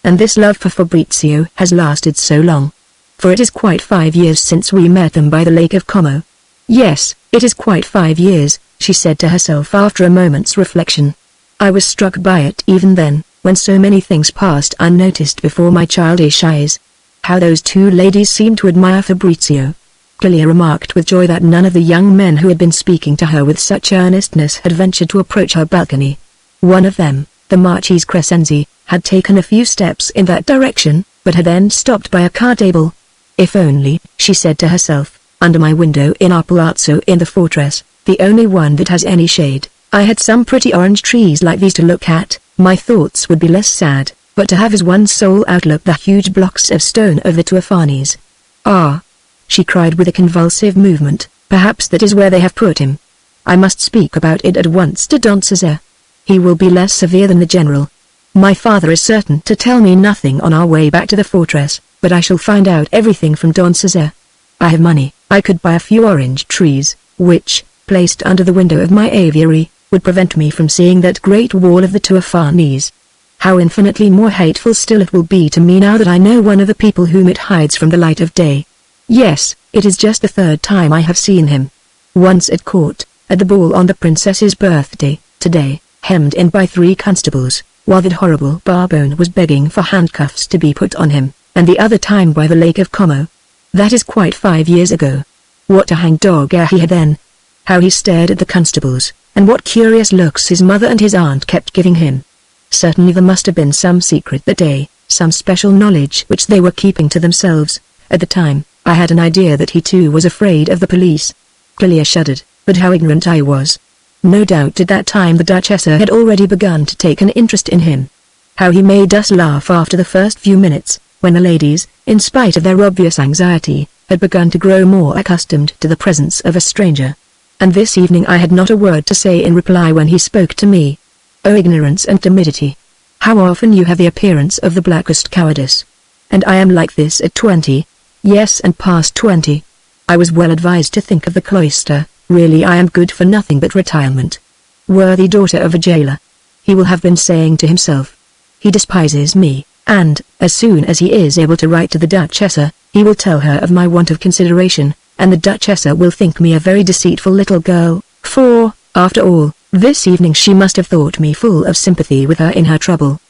And this love for Fabrizio has lasted so long. For it is quite 5 years since we met them by the Lake of Como. Yes, it is quite 5 years, she said to herself after a moment's reflection. I was struck by it even then, when so many things passed unnoticed before my childish eyes. How those 2 ladies seemed to admire Fabrizio. Clelia remarked with joy that none of the young men who had been speaking to her with such earnestness had ventured to approach her balcony. One of them, the Marchese Crescenzi, had taken a few steps in that direction, but had then stopped by a card table. If only, she said to herself, under my window in our palazzo in the fortress, the only one that has any shade, I had some pretty orange trees like these to look at, my thoughts would be less sad, but to have as one sole outlook the huge blocks of stone of the Tuafanis. Ah! She cried with a convulsive movement, perhaps that is where they have put him. I must speak about it at once to Don Cesare. He will be less severe than the general. My father is certain to tell me nothing on our way back to the fortress, but I shall find out everything from Don Cesare. I have money, I could buy a few orange trees, which, placed under the window of my aviary, would prevent me from seeing that great wall of the Tuafanis. How infinitely more hateful still it will be to me now that I know one of the people whom it hides from the light of day. Yes, it is just the 3rd time I have seen him. Once at court, at the ball on the princess's birthday, today, hemmed in by 3 constables, while that horrible Barbone was begging for handcuffs to be put on him, and the other time by the Lake of Como. That is quite 5 years ago. What a hangdog air he had then. How he stared at the constables, and what curious looks his mother and his aunt kept giving him. Certainly there must have been some secret that day, some special knowledge which they were keeping to themselves. At the time, I had an idea that he too was afraid of the police. Clelia shuddered, but how ignorant I was. No doubt at that time the Duchessa had already begun to take an interest in him. How he made us laugh after the first few minutes, when the ladies, in spite of their obvious anxiety, had begun to grow more accustomed to the presence of a stranger. And this evening I had not a word to say in reply when he spoke to me. Oh ignorance and timidity! How often you have the appearance of the blackest cowardice. And I am like this at 20. Yes, and past 20. I was well advised to think of the cloister. Really I am good for nothing but retirement. Worthy daughter of a jailer. He will have been saying to himself. He despises me, and, as soon as he is able to write to the Duchessa, he will tell her of my want of consideration, and the Duchessa will think me a very deceitful little girl, for, after all, this evening she must have thought me full of sympathy with her in her trouble.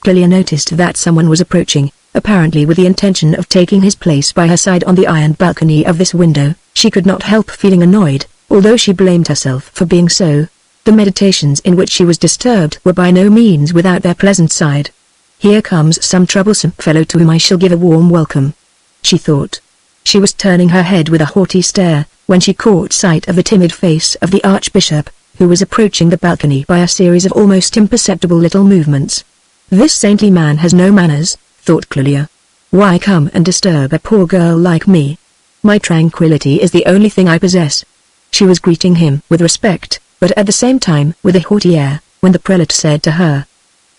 Clelia noticed that someone was approaching, apparently with the intention of taking his place by her side on the iron balcony of this window. She could not help feeling annoyed, although she blamed herself for being so. The meditations in which she was disturbed were by no means without their pleasant side. Here comes some troublesome fellow to whom I shall give a warm welcome, she thought. She was turning her head with a haughty stare, when she caught sight of the timid face of the Archbishop, who was approaching the balcony by a series of almost imperceptible little movements. This saintly man has no manners, thought Clelia. Why come and disturb a poor girl like me? My tranquility is the only thing I possess. She was greeting him with respect, but at the same time with a haughty air, when the prelate said to her,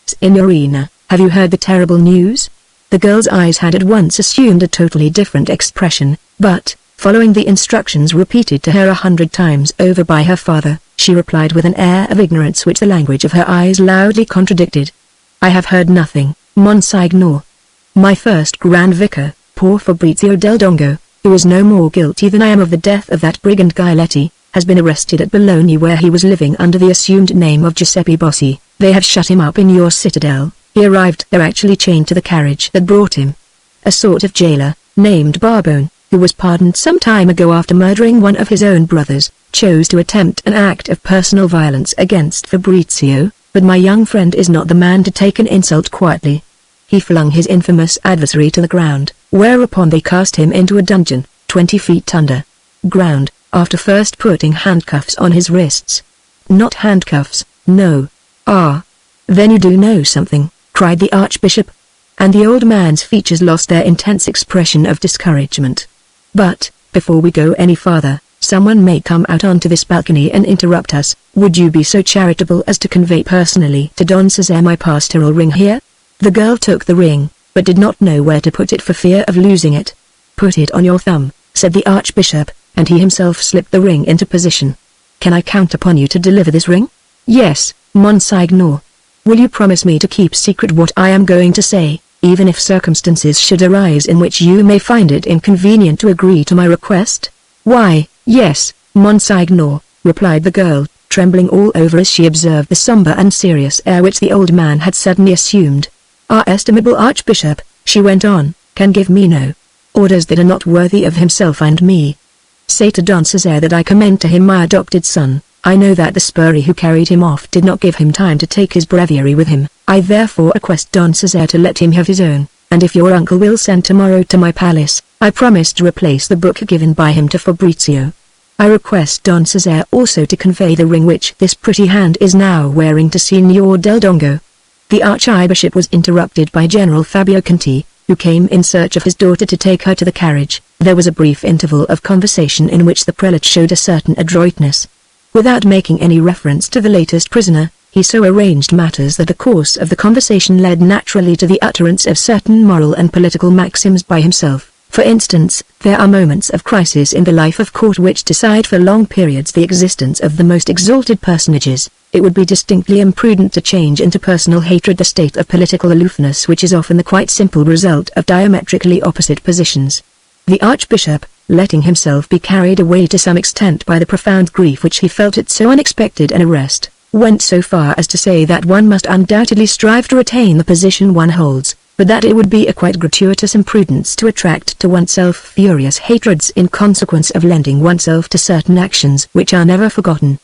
"Signorina, have you heard the terrible news?" The girl's eyes had at once assumed a totally different expression, but, following the instructions repeated to her 100 times over by her father, she replied with an air of ignorance which the language of her eyes loudly contradicted. "I have heard nothing, Monsignor. My first Grand Vicar, poor Fabrizio del Dongo, who is no more guilty than I am of the death of that brigand Giletti, has been arrested at Bologna where he was living under the assumed name of Giuseppe Bossi. They have shut him up in your citadel. He arrived there actually chained to the carriage that brought him. A sort of jailer, named Barbone, who was pardoned some time ago after murdering one of his own brothers, chose to attempt an act of personal violence against Fabrizio, but my young friend is not the man to take an insult quietly. He flung his infamous adversary to the ground, whereupon they cast him into a dungeon, 20 feet under ground, after first putting handcuffs on his wrists. Not handcuffs, no. Ah. Then you do know something, cried the Archbishop. And the old man's features lost their intense expression of discouragement. But, before we go any farther, someone may come out onto this balcony and interrupt us. Would you be so charitable as to convey personally to Don Cesare my pastoral ring here? The girl took the ring, but did not know where to put it for fear of losing it. Put it on your thumb, said the Archbishop, and he himself slipped the ring into position. Can I count upon you to deliver this ring? Yes, Monsignor. Will you promise me to keep secret what I am going to say, even if circumstances should arise in which you may find it inconvenient to agree to my request? Why, yes, Monsignor, replied the girl, trembling all over as she observed the somber and serious air which the old man had suddenly assumed. Our estimable Archbishop, she went on, can give me no orders that are not worthy of himself and me. Say to Don Cesare that I commend to him my adopted son. I know that the spuri who carried him off did not give him time to take his breviary with him. I therefore request Don Cesare to let him have his own, and if your uncle will send tomorrow to my palace, I promise to replace the book given by him to Fabrizio. I request Don Cesare also to convey the ring which this pretty hand is now wearing to Signor del Dongo." The Archbishop was interrupted by General Fabio Conti, who came in search of his daughter to take her to the carriage. There was a brief interval of conversation in which the prelate showed a certain adroitness. Without making any reference to the latest prisoner, he so arranged matters that the course of the conversation led naturally to the utterance of certain moral and political maxims by himself. For instance, there are moments of crisis in the life of court which decide for long periods the existence of the most exalted personages. It would be distinctly imprudent to change into personal hatred the state of political aloofness which is often the quite simple result of diametrically opposite positions. The Archbishop, letting himself be carried away to some extent by the profound grief which he felt at so unexpected an arrest, went so far as to say that one must undoubtedly strive to retain the position one holds, but that it would be a quite gratuitous imprudence to attract to oneself furious hatreds in consequence of lending oneself to certain actions which are never forgotten.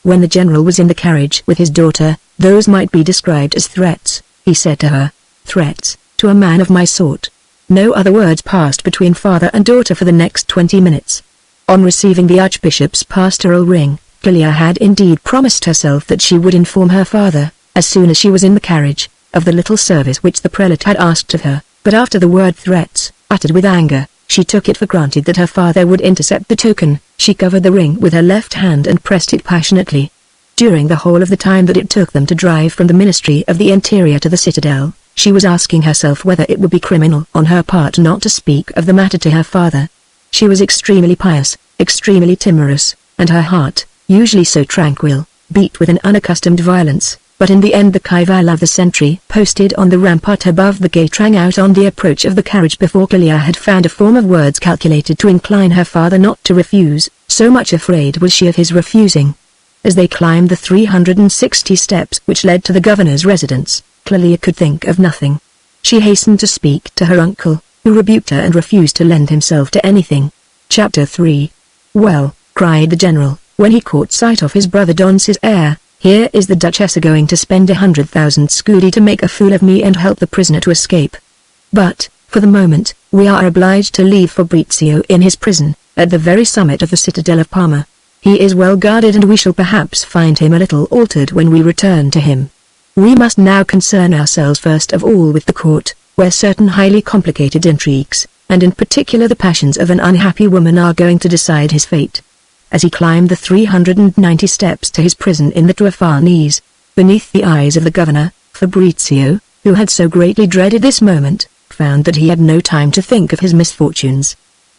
When the general was in the carriage with his daughter, those might be described as threats, he said to her. Threats, to a man of my sort. No other words passed between father and daughter for the next 20 minutes. On receiving the Archbishop's pastoral ring, Clelia had indeed promised herself that she would inform her father, as soon as she was in the carriage, of the little service which the prelate had asked of her, but after the word threats, uttered with anger, she took it for granted that her father would intercept the token. She covered the ring with her left hand and pressed it passionately. During the whole of the time that it took them to drive from the Ministry of the Interior to the citadel, she was asking herself whether it would be criminal on her part not to speak of the matter to her father. She was extremely pious, extremely timorous, and her heart, usually so tranquil, beat with an unaccustomed violence. But in the end the cavil of the sentry posted on the rampart above the gate rang out on the approach of the carriage before Kalia had found a form of words calculated to incline her father not to refuse, so much afraid was she of his refusing. As they climbed the 360 steps which led to the governor's residence, Kalia could think of nothing. She hastened to speak to her uncle, who rebuked her and refused to lend himself to anything. Chapter 3. Well, cried the general, when he caught sight of his brother Don Cesare, here is the Duchess going to spend 100,000 scudi to make a fool of me and help the prisoner to escape. But, for the moment, we are obliged to leave Fabrizio in his prison, at the very summit of the citadel of Parma. He is well guarded and we shall perhaps find him a little altered when we return to him. We must now concern ourselves first of all with the court, where certain highly complicated intrigues, and in particular the passions of an unhappy woman are going to decide his fate. As he climbed the 390 steps to his prison in the Farnese, beneath the eyes of the governor, Fabrizio, who had so greatly dreaded this moment, found that he had no time to think of his misfortunes.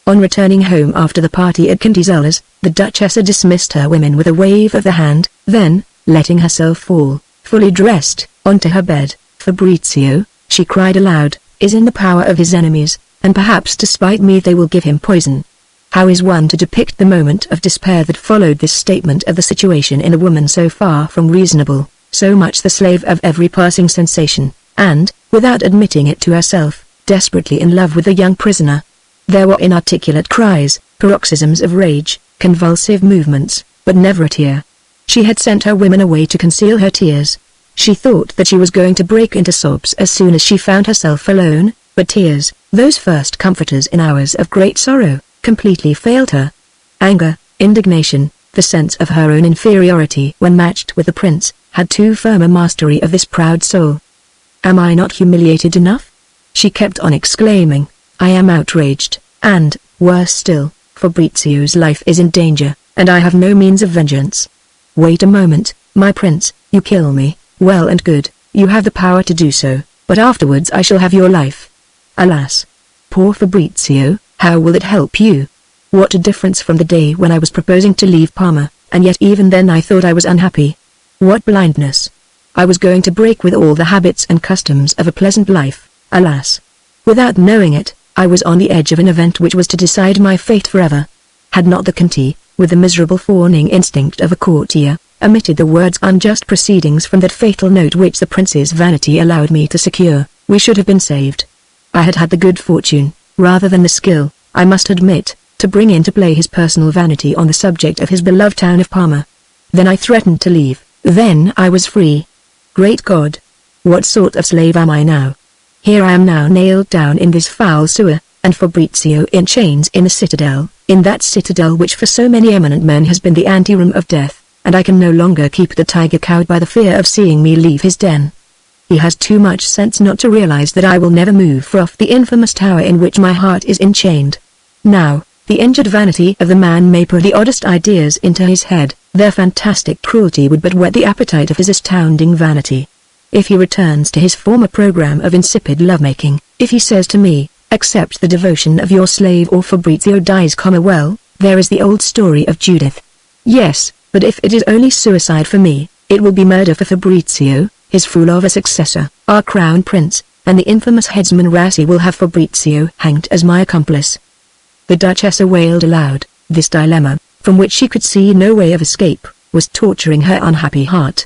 On returning home after the party at Cantizella's, the Duchessa dismissed her women with a wave of the hand, then, letting herself fall, fully dressed, onto her bed. Fabrizio, she cried aloud, is in the power of his enemies, and perhaps to spite me they will give him poison. How is one to depict the moment of despair that followed this statement of the situation in a woman so far from reasonable, so much the slave of every passing sensation, and, without admitting it to herself, desperately in love with the young prisoner? There were inarticulate cries, paroxysms of rage, convulsive movements, but never a tear. She had sent her women away to conceal her tears. She thought that she was going to break into sobs as soon as she found herself alone, but tears, those first comforters in hours of great sorrow, completely failed her. Anger, indignation, the sense of her own inferiority when matched with the prince, had too firm a mastery of this proud soul. Am I not humiliated enough? She kept on exclaiming. I am outraged, and, worse still, Fabrizio's life is in danger, and I have no means of vengeance. Wait a moment, my prince, you kill me, well and good, you have the power to do so, but afterwards I shall have your life. Alas! Poor Fabrizio, how will it help you? What a difference from the day when I was proposing to leave Parma, and yet even then I thought I was unhappy. What blindness! I was going to break with all the habits and customs of a pleasant life, alas! Without knowing it, I was on the edge of an event which was to decide my fate forever. Had not the Conti, with the miserable fawning instinct of a courtier, omitted the words unjust proceedings from that fatal note which the prince's vanity allowed me to secure, we should have been saved. I had had the good fortune, rather than the skill, I must admit, to bring into play his personal vanity on the subject of his beloved town of Parma. Then I threatened to leave, then I was free. Great God! What sort of slave am I now? Here I am now nailed down in this foul sewer, and Fabrizio in chains in the citadel, in that citadel which for so many eminent men has been the anteroom of death, and I can no longer keep the tiger cowed by the fear of seeing me leave his den. He has too much sense not to realize that I will never move off the infamous tower in which my heart is enchained. Now, the injured vanity of the man may put the oddest ideas into his head, their fantastic cruelty would but whet the appetite of his astounding vanity. If he returns to his former program of insipid lovemaking, if he says to me, accept the devotion of your slave or Fabrizio dies, well, there is the old story of Judith. Yes, but if it is only suicide for me, it will be murder for Fabrizio, his fool of a successor, our crown prince, and the infamous headsman Rassi will have Fabrizio hanged as my accomplice. The Duchessa wailed aloud. This dilemma, from which she could see no way of escape, was torturing her unhappy heart.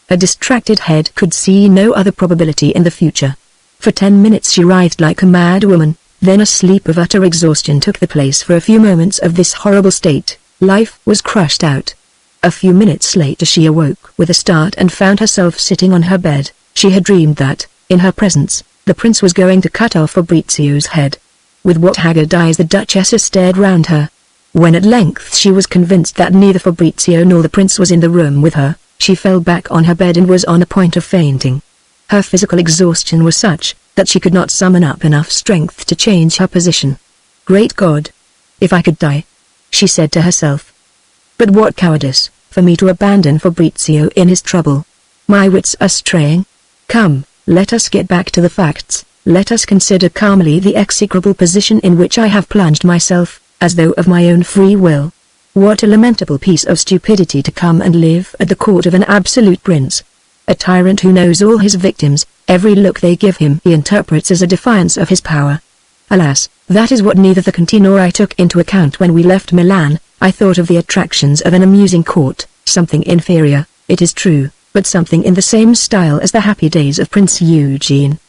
Her distracted head could see no other probability in the future. For 10 minutes she writhed like a mad woman, then a sleep of utter exhaustion took the place for a few moments of this horrible state. Life was crushed out. A few minutes later she awoke with a start and found herself sitting on her bed. She had dreamed that, in her presence, the prince was going to cut off Fabrizio's head. With what haggard eyes the Duchessa stared round her. When at length she was convinced that neither Fabrizio nor the prince was in the room with her, she fell back on her bed and was on the point of fainting. Her physical exhaustion was such, that she could not summon up enough strength to change her position. Great God! If I could die! She said to herself. But what cowardice, for me to abandon Fabrizio in his trouble. My wits are straying. Come, let us get back to the facts, let us consider calmly the execrable position in which I have plunged myself. as though of my own free will. What a lamentable piece of stupidity to come and live at the court of an absolute prince. A tyrant who knows all his victims, every look they give him he interprets as a defiance of his power. Alas, that is what neither the Conti nor I took into account when we left Milan. I thought of the attractions of an amusing court, something inferior, it is true, but something in the same style as the happy days of Prince Eugene.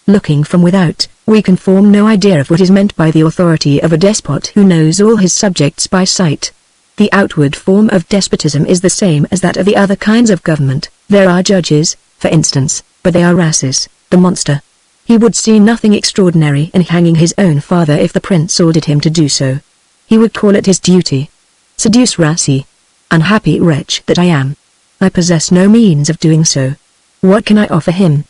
Looking from without, we can form no idea of what is meant by the authority of a despot who knows all his subjects by sight. The outward form of despotism is the same as that of the other kinds of government. There are judges, for instance, but they are Rasis, the monster. He would see nothing extraordinary in hanging his own father if the prince ordered him to do so. He would call it his duty. Seduce Rassi. Unhappy wretch that I am. I possess no means of doing so. What can I offer him?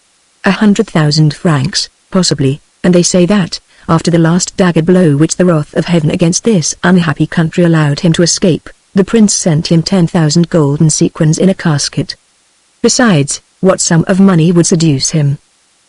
100,000 francs, possibly, and they say that, after the last dagger blow which the wrath of heaven against this unhappy country allowed him to escape, the prince sent him 10,000 golden sequins in a casket. Besides, what sum of money would seduce him?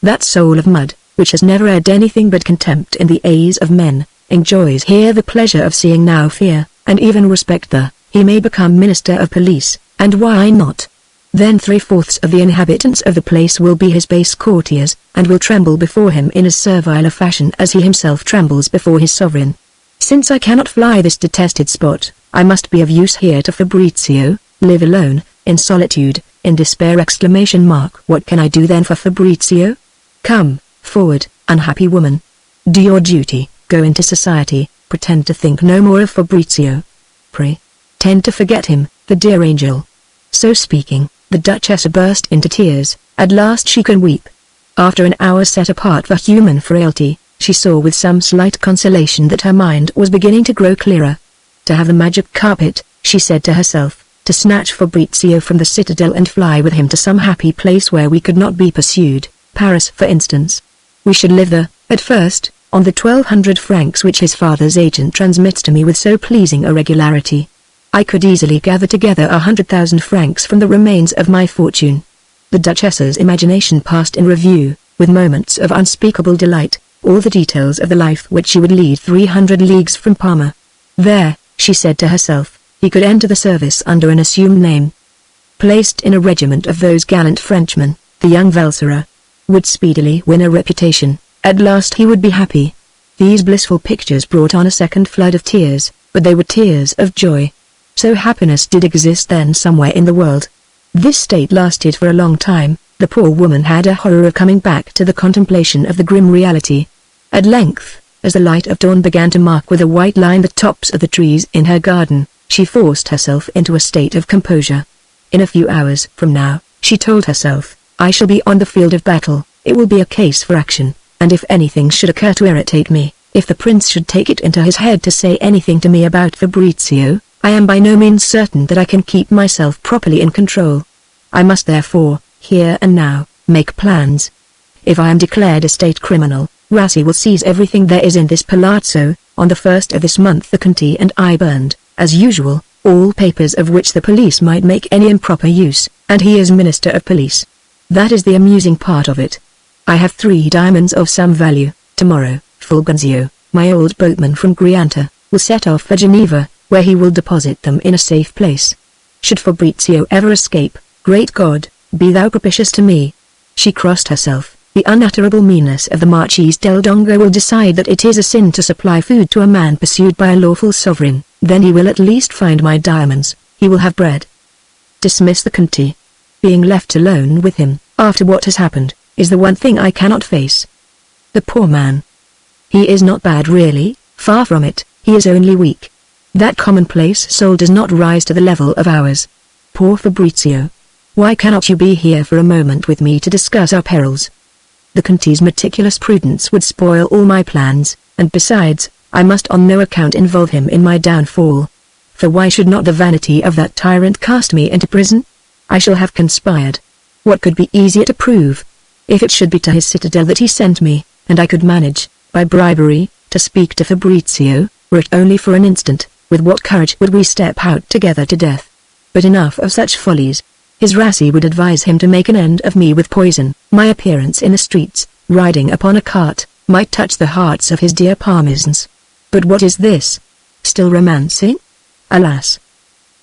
That soul of mud, which has never had anything but contempt in the eyes of men, enjoys here the pleasure of seeing now fear, and even respect the, he may become minister of police, and why not? Then 3/4 of the inhabitants of the place will be his base courtiers, and will tremble before him in as servile a fashion as he himself trembles before his sovereign. Since I cannot fly this detested spot, I must be of use here to Fabrizio, live alone, in solitude, in despair ! What can I do then for Fabrizio? Come, forward, unhappy woman. Do your duty, go into society, pretend to think no more of Fabrizio. Pretend to forget him, the dear angel. So speaking, the Duchess burst into tears. At last she can weep. After an hour set apart for human frailty, she saw with some slight consolation that her mind was beginning to grow clearer. To have the magic carpet, she said to herself, to snatch Fabrizio from the citadel and fly with him to some happy place where we could not be pursued, Paris for instance. We should live there, at first, on the 1,200 francs which his father's agent transmits to me with so pleasing a regularity. I could easily gather together 100,000 francs from the remains of my fortune. The Duchess's imagination passed in review, with moments of unspeakable delight, all the details of the life which she would lead 300 leagues from Parma. There, she said to herself, he could enter the service under an assumed name. Placed in a regiment of those gallant Frenchmen, the young Velsorer would speedily win a reputation. At last he would be happy. These blissful pictures brought on a second flood of tears, but they were tears of joy. So happiness did exist then somewhere in the world. This state lasted for a long time. The poor woman had a horror of coming back to the contemplation of the grim reality. At length, as the light of dawn began to mark with a white line the tops of the trees in her garden, she forced herself into a state of composure. In a few hours from now, she told herself, I shall be on the field of battle, it will be a case for action, and if anything should occur to irritate me, if the prince should take it into his head to say anything to me about Fabrizio, I am by no means certain that I can keep myself properly in control. I must therefore, here and now, make plans. If I am declared a state criminal, Rassi will seize everything there is in this palazzo. On the 1st of this month the Conti and I burned, as usual, all papers of which the police might make any improper use, and he is Minister of Police. That is the amusing part of it. I have 3 diamonds of some value. Tomorrow, Fulgenzio, my old boatman from Grianta, will set off for Geneva, where he will deposit them in a safe place. Should Fabrizio ever escape, great God, be thou propitious to me. She crossed herself. The unutterable meanness of the Marchese del Dongo will decide that it is a sin to supply food to a man pursued by a lawful sovereign. Then he will at least find my diamonds, he will have bread. Dismiss the Conti. Being left alone with him, after what has happened, is the one thing I cannot face. The poor man. He is not bad really, far from it, he is only weak. That commonplace soul does not rise to the level of ours. Poor Fabrizio. Why cannot you be here for a moment with me to discuss our perils? The Conti's meticulous prudence would spoil all my plans, and besides, I must on no account involve him in my downfall. For why should not the vanity of that tyrant cast me into prison? I shall have conspired. What could be easier to prove? If it should be to his citadel that he sent me, and I could manage, by bribery, to speak to Fabrizio, were it only for an instant, with what courage would we step out together to death? But enough of such follies. His Rassi would advise him to make an end of me with poison. My appearance in the streets, riding upon a cart, might touch the hearts of his dear Parmesans. But what is this? Still romancing? Alas!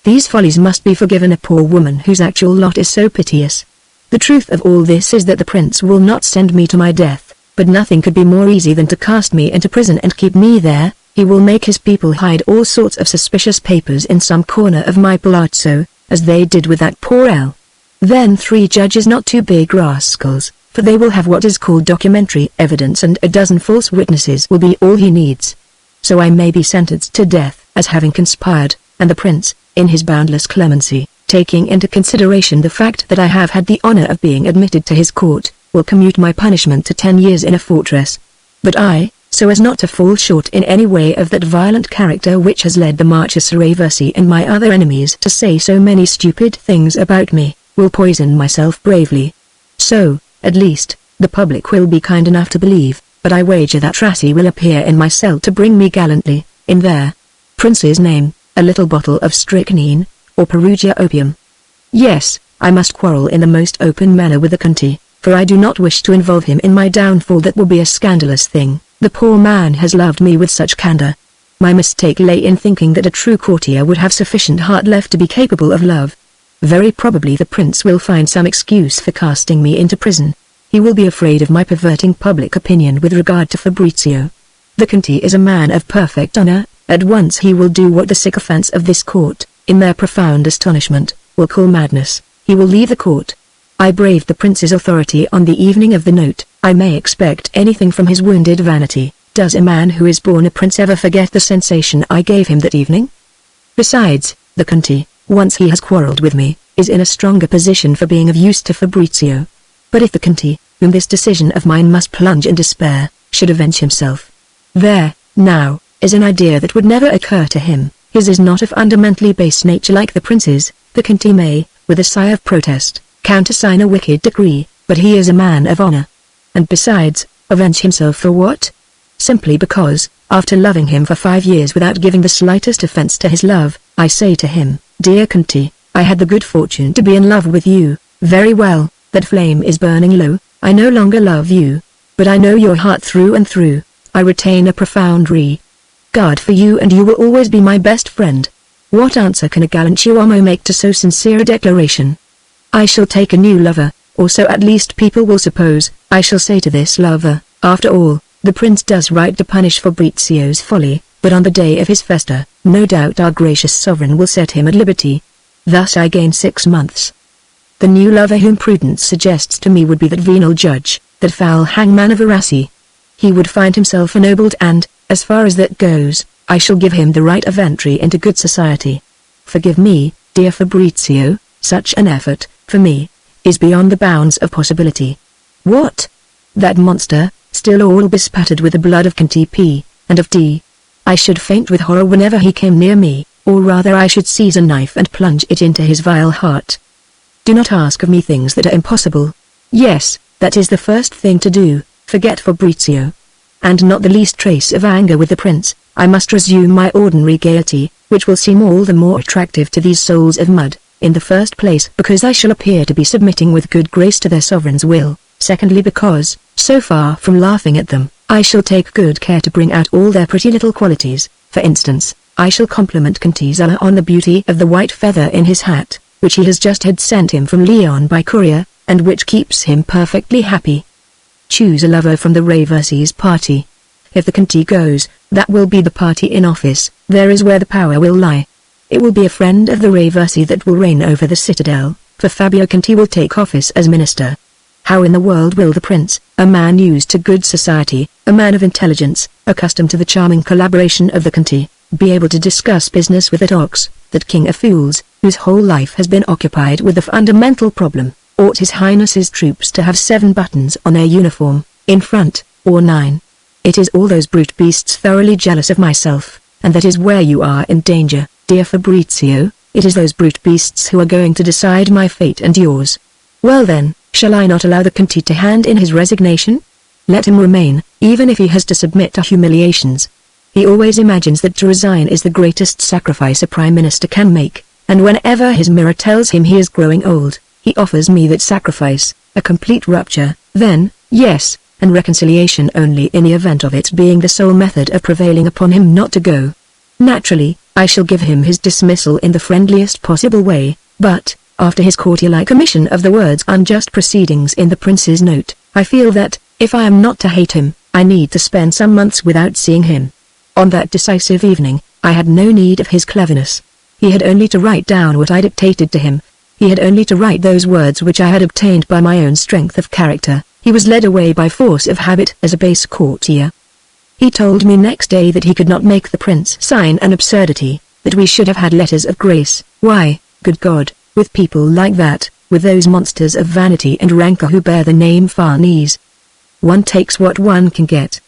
These follies must be forgiven a poor woman whose actual lot is so piteous. The truth of all this is that the prince will not send me to my death, but nothing could be more easy than to cast me into prison and keep me there. He will make his people hide all sorts of suspicious papers in some corner of my palazzo, as they did with that poor L. Then 3 judges, not too big rascals, for they will have what is called documentary evidence, and a dozen false witnesses will be all he needs. So I may be sentenced to death as having conspired, and the prince, in his boundless clemency, taking into consideration the fact that I have had the honor of being admitted to his court, will commute my punishment to 10 years in a fortress. But I, so as not to fall short in any way of that violent character which has led the Marchese and my other enemies to say so many stupid things about me, will poison myself bravely. So, at least, the public will be kind enough to believe, but I wager that Tracy will appear in my cell to bring me gallantly, in their prince's name, a little bottle of strychnine, or Perugia opium. Yes, I must quarrel in the most open manner with the Conti, for I do not wish to involve him in my downfall. That will be a scandalous thing. The poor man has loved me with such candor. My mistake lay in thinking that a true courtier would have sufficient heart left to be capable of love. Very probably the prince will find some excuse for casting me into prison. He will be afraid of my perverting public opinion with regard to Fabrizio. The Conti is a man of perfect honor. At once he will do what the sycophants of this court, in their profound astonishment, will call madness. He will leave the court. I braved the prince's authority on the evening of the note. I may expect anything from his wounded vanity. Does a man who is born a prince ever forget the sensation I gave him that evening? Besides, the Conti, once he has quarreled with me, is in a stronger position for being of use to Fabrizio. But if the Conti, whom this decision of mine must plunge in despair, should avenge himself, there, now, is an idea that would never occur to him. His is not of fundamentally base nature like the prince's. The Conti may, with a sigh of protest, countersign a wicked decree, but he is a man of honor. And besides, avenge himself for what? Simply because, after loving him for 5 years without giving the slightest offense to his love, I say to him, Dear Conti, I had the good fortune to be in love with you. Very well, that flame is burning low. I no longer love you, but I know your heart through and through. I retain a profound regard for you, and you will always be my best friend. What answer can a gallant uomo make to so sincere a declaration? I shall take a new lover, or so at least people will suppose. I shall say to this lover, after all, the prince does right to punish Fabrizio's folly, but on the day of his festa, no doubt our gracious sovereign will set him at liberty. Thus I gain 6 months. The new lover whom prudence suggests to me would be that venal judge, that foul hangman of Arasi. He would find himself ennobled, and, as far as that goes, I shall give him the right of entry into good society. Forgive me, dear Fabrizio, such an effort, for me, is beyond the bounds of possibility. What? That monster, still all bespattered with the blood of Conti P, and of D. I should faint with horror whenever he came near me, or rather I should seize a knife and plunge it into his vile heart. Do not ask of me things that are impossible. Yes, that is the first thing to do. Forget Fabrizio. And not the least trace of anger with the prince. I must resume my ordinary gaiety, which will seem all the more attractive to these souls of mud, in the first place because I shall appear to be submitting with good grace to their sovereign's will, secondly because, so far from laughing at them, I shall take good care to bring out all their pretty little qualities. For instance, I shall compliment Contizola on the beauty of the white feather in his hat, which he has just had sent him from Lyon by courier, and which keeps him perfectly happy. Choose a lover from the Reversi's party. If the Conti goes, that will be the party in office. There is where the power will lie. It will be a friend of the Reversi that will reign over the citadel, for Fabio Conti will take office as minister. How in the world will the prince, a man used to good society, a man of intelligence, accustomed to the charming collaboration of the Conti, be able to discuss business with that ox, that king of fools, whose whole life has been occupied with the fundamental problem? Ought His Highness's troops to have 7 buttons on their uniform, in front, or 9? It is all those brute beasts thoroughly jealous of myself, and that is where you are in danger, dear Fabrizio. It is those brute beasts who are going to decide my fate and yours. Well then, shall I not allow the Conti to hand in his resignation? Let him remain, even if he has to submit to humiliations. He always imagines that to resign is the greatest sacrifice a prime minister can make, and whenever his mirror tells him he is growing old, he offers me that sacrifice, a complete rupture, then, yes, and reconciliation only in the event of its being the sole method of prevailing upon him not to go. Naturally, I shall give him his dismissal in the friendliest possible way, but, after his courtier-like omission of the words unjust proceedings in the prince's note, I feel that, if I am not to hate him, I need to spend some months without seeing him. On that decisive evening, I had no need of his cleverness. He had only to write down what I dictated to him. He had only to write those words which I had obtained by my own strength of character. He was led away by force of habit as a base courtier. He told me next day that he could not make the prince sign an absurdity, that we should have had letters of grace. Why, good God, with people like that, with those monsters of vanity and rancor who bear the name Farnese, one takes what one can get.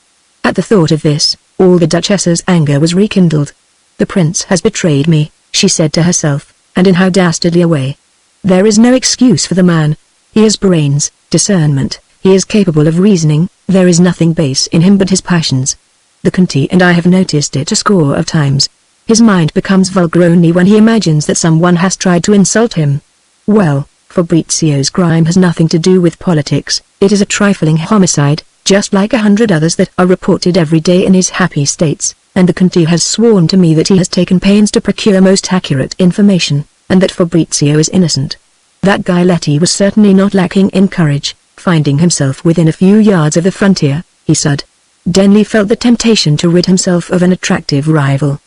At the thought of this, all the Duchess's anger was rekindled. The prince has betrayed me, she said to herself, and in how dastardly a way. There is no excuse for the man. He has brains, discernment, he is capable of reasoning, there is nothing base in him but his passions. The Conti and I have noticed it a score of times. His mind becomes vulgar only when he imagines that someone has tried to insult him. Well, Fabrizio's crime has nothing to do with politics, it is a trifling homicide, just like 100 others that are reported every day in his happy states, and the Conti has sworn to me that he has taken pains to procure most accurate information, and that Fabrizio is innocent. That guy Letty was certainly not lacking in courage. Finding himself within a few yards of the frontier, he suddenly felt the temptation to rid himself of an attractive rival.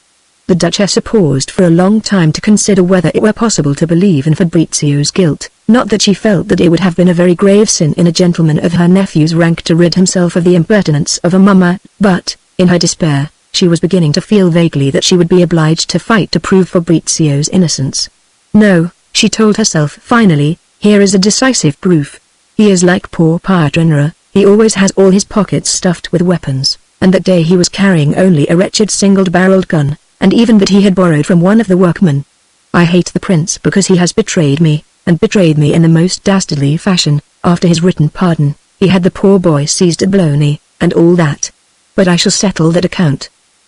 The Duchessa paused for a long time to consider whether it were possible to believe in Fabrizio's guilt, not that she felt that it would have been a very grave sin in a gentleman of her nephew's rank to rid himself of the impertinence of a mummer, but, in her despair, she was beginning to feel vaguely that she would be obliged to fight to prove Fabrizio's innocence. No, she told herself finally, here is a decisive proof. He is like poor Pietranera, he always has all his pockets stuffed with weapons, and that day he was carrying only a wretched single-barreled gun, and even that he had borrowed from one of the workmen. I hate the prince because he has betrayed me, and betrayed me in the most dastardly fashion. After his written pardon, he had the poor boy seized at Bologna, and all that. But I shall settle that account.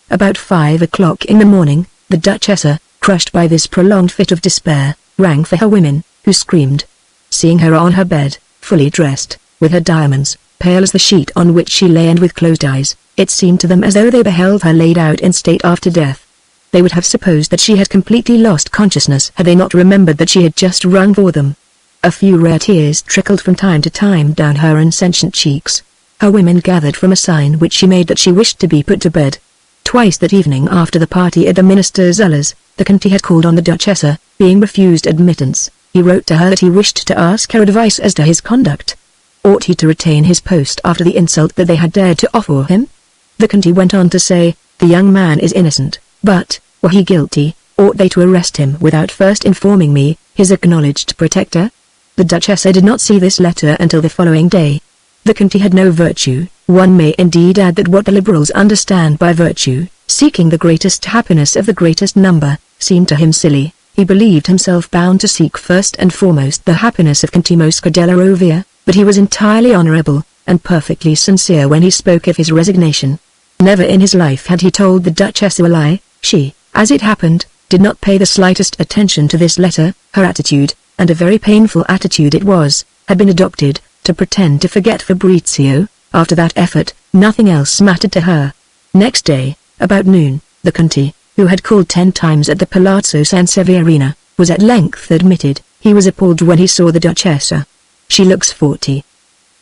About 5 o'clock in the morning, the Duchessa, crushed by this prolonged fit of despair, rang for her women, who screamed. Seeing her on her bed, fully dressed, with her diamonds, pale as the sheet on which she lay and with closed eyes, it seemed to them as though they beheld her laid out in state after death. They would have supposed that she had completely lost consciousness had they not remembered that she had just rung for them. A few rare tears trickled from time to time down her insentient cheeks. Her women gathered from a sign which she made that she wished to be put to bed. Twice that evening after the party at the Minister Zella's, the Conti had called on the Duchessa, being refused admittance. He wrote to her that he wished to ask her advice as to his conduct. Ought he to retain his post after the insult that they had dared to offer him? The Conti went on to say, the young man is innocent, but, were he guilty, ought they to arrest him without first informing me, his acknowledged protector? The Duchessa did not see this letter until the following day. The Conti had no virtue. One may indeed add that what the liberals understand by virtue, seeking the greatest happiness of the greatest number, seemed to him silly. He believed himself bound to seek first and foremost the happiness of Conti Mosca della Rovere, but he was entirely honorable, and perfectly sincere when he spoke of his resignation. Never in his life had he told the Duchess a lie. She, as it happened, did not pay the slightest attention to this letter. Her attitude, and a very painful attitude it was, had been adopted, to pretend to forget Fabrizio. After that effort, nothing else mattered to her. Next day, about noon, the Conti, who had called 10 times at the Palazzo San Severino, was at length admitted. He was appalled when he saw the Duchessa. She looks 40.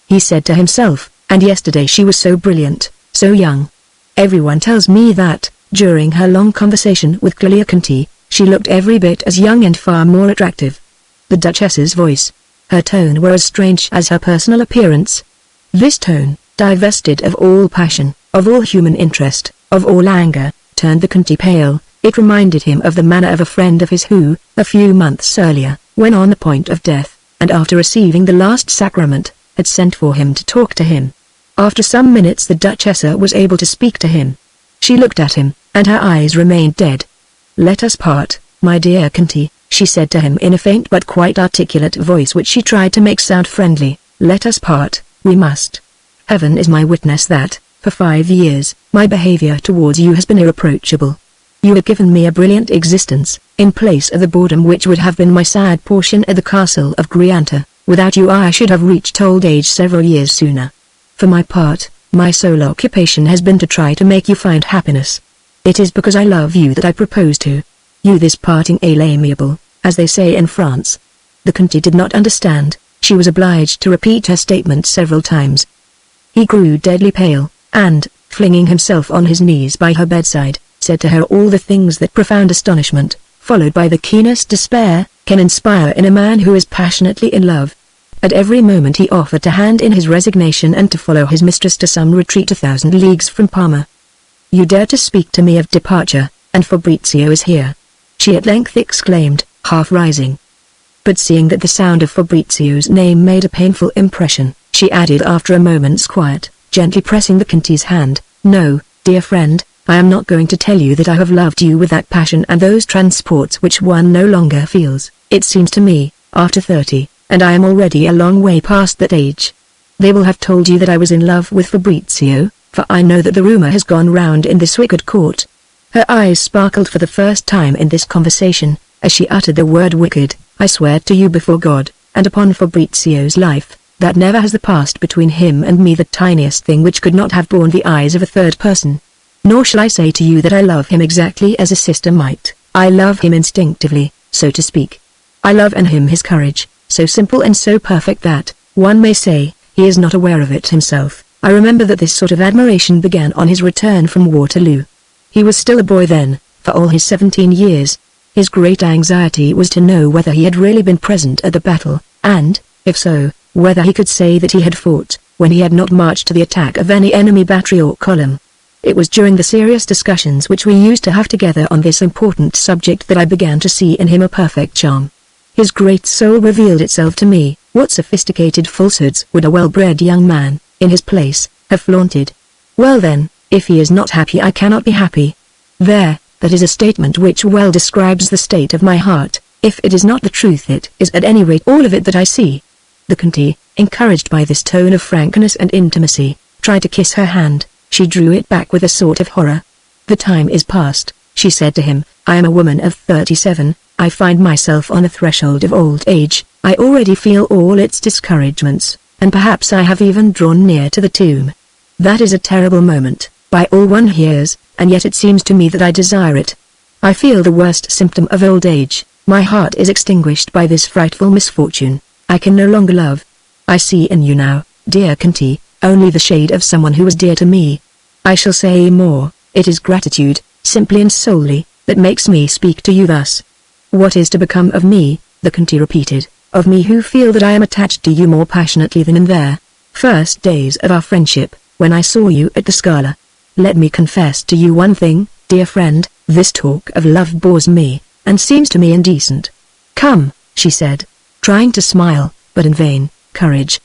He said to himself, and yesterday she was so brilliant, so young. Everyone tells me that, during her long conversation with Clelia Conti, she looked every bit as young and far more attractive. The Duchess's voice, her tone were as strange as her personal appearance. This tone, divested of all passion, of all human interest, of all anger, turned the Conti pale. It reminded him of the manner of a friend of his who, a few months earlier, when on the point of death, and after receiving the last sacrament, had sent for him to talk to him. After some minutes the Duchessa was able to speak to him. She looked at him, and her eyes remained dead. Let us part, my dear Conti, she said to him in a faint but quite articulate voice which she tried to make sound friendly. Let us part, we must. Heaven is my witness that, for 5 years, my behavior towards you has been irreproachable. You have given me a brilliant existence, in place of the boredom which would have been my sad portion at the castle of Grianta. Without you I should have reached old age several years sooner. For my part, my sole occupation has been to try to make you find happiness. It is because I love you that I propose to you this parting amiable, as they say in France. The Conte did not understand. She was obliged to repeat her statement several times. He grew deadly pale, and, flinging himself on his knees by her bedside, said to her all the things that profound astonishment, followed by the keenest despair, can inspire in a man who is passionately in love. At every moment he offered to hand in his resignation and to follow his mistress to some retreat 1,000 leagues from Parma. "You dare to speak to me of departure, and Fabrizio is here," she at length exclaimed, half rising. But seeing that the sound of Fabrizio's name made a painful impression, she added after a moment's quiet, gently pressing the Conte's hand, "No, dear friend, I am not going to tell you that I have loved you with that passion and those transports which one no longer feels, it seems to me, after 30, and I am already a long way past that age. They will have told you that I was in love with Fabrizio, for I know that the rumor has gone round in this wicked court." Her eyes sparkled for the first time in this conversation, as she uttered the word wicked. "I swear to you before God, and upon Fabrizio's life, that never has there passed between him and me the tiniest thing which could not have borne the eyes of a third person. Nor shall I say to you that I love him exactly as a sister might. I love him instinctively, so to speak. I love in him his courage, so simple and so perfect that, one may say, he is not aware of it himself. I remember that this sort of admiration began on his return from Waterloo. He was still a boy then, for all his 17 years. His great anxiety was to know whether he had really been present at the battle, and, if so, whether he could say that he had fought, when he had not marched to the attack of any enemy battery or column. It was during the serious discussions which we used to have together on this important subject that I began to see in him a perfect charm. His great soul revealed itself to me. What sophisticated falsehoods would a well-bred young man, in his place, have flaunted? Well then, if he is not happy I cannot be happy. There, that is a statement which well describes the state of my heart. If it is not the truth it is at any rate all of it that I see." The Conte, encouraged by this tone of frankness and intimacy, tried to kiss her hand. She drew it back with a sort of horror. "The time is past," she said to him. "I am a woman of 37, I find myself on the threshold of old age, I already feel all its discouragements, and perhaps I have even drawn near to the tomb. That is a terrible moment, by all one hears, and yet it seems to me that I desire it. I feel the worst symptom of old age, my heart is extinguished by this frightful misfortune, I can no longer love. I see in you now, dear Conte, only the shade of someone who was dear to me. I shall say more, it is gratitude, simply and solely, that makes me speak to you thus." "What is to become of me?" the Conte repeated. "Of me who feel that I am attached to you more passionately than in their first days of our friendship, when I saw you at the Scala. Let me confess to you one thing, dear friend, this talk of love bores me, and seems to me indecent." "Come," she said, trying to smile, but in vain. "Courage.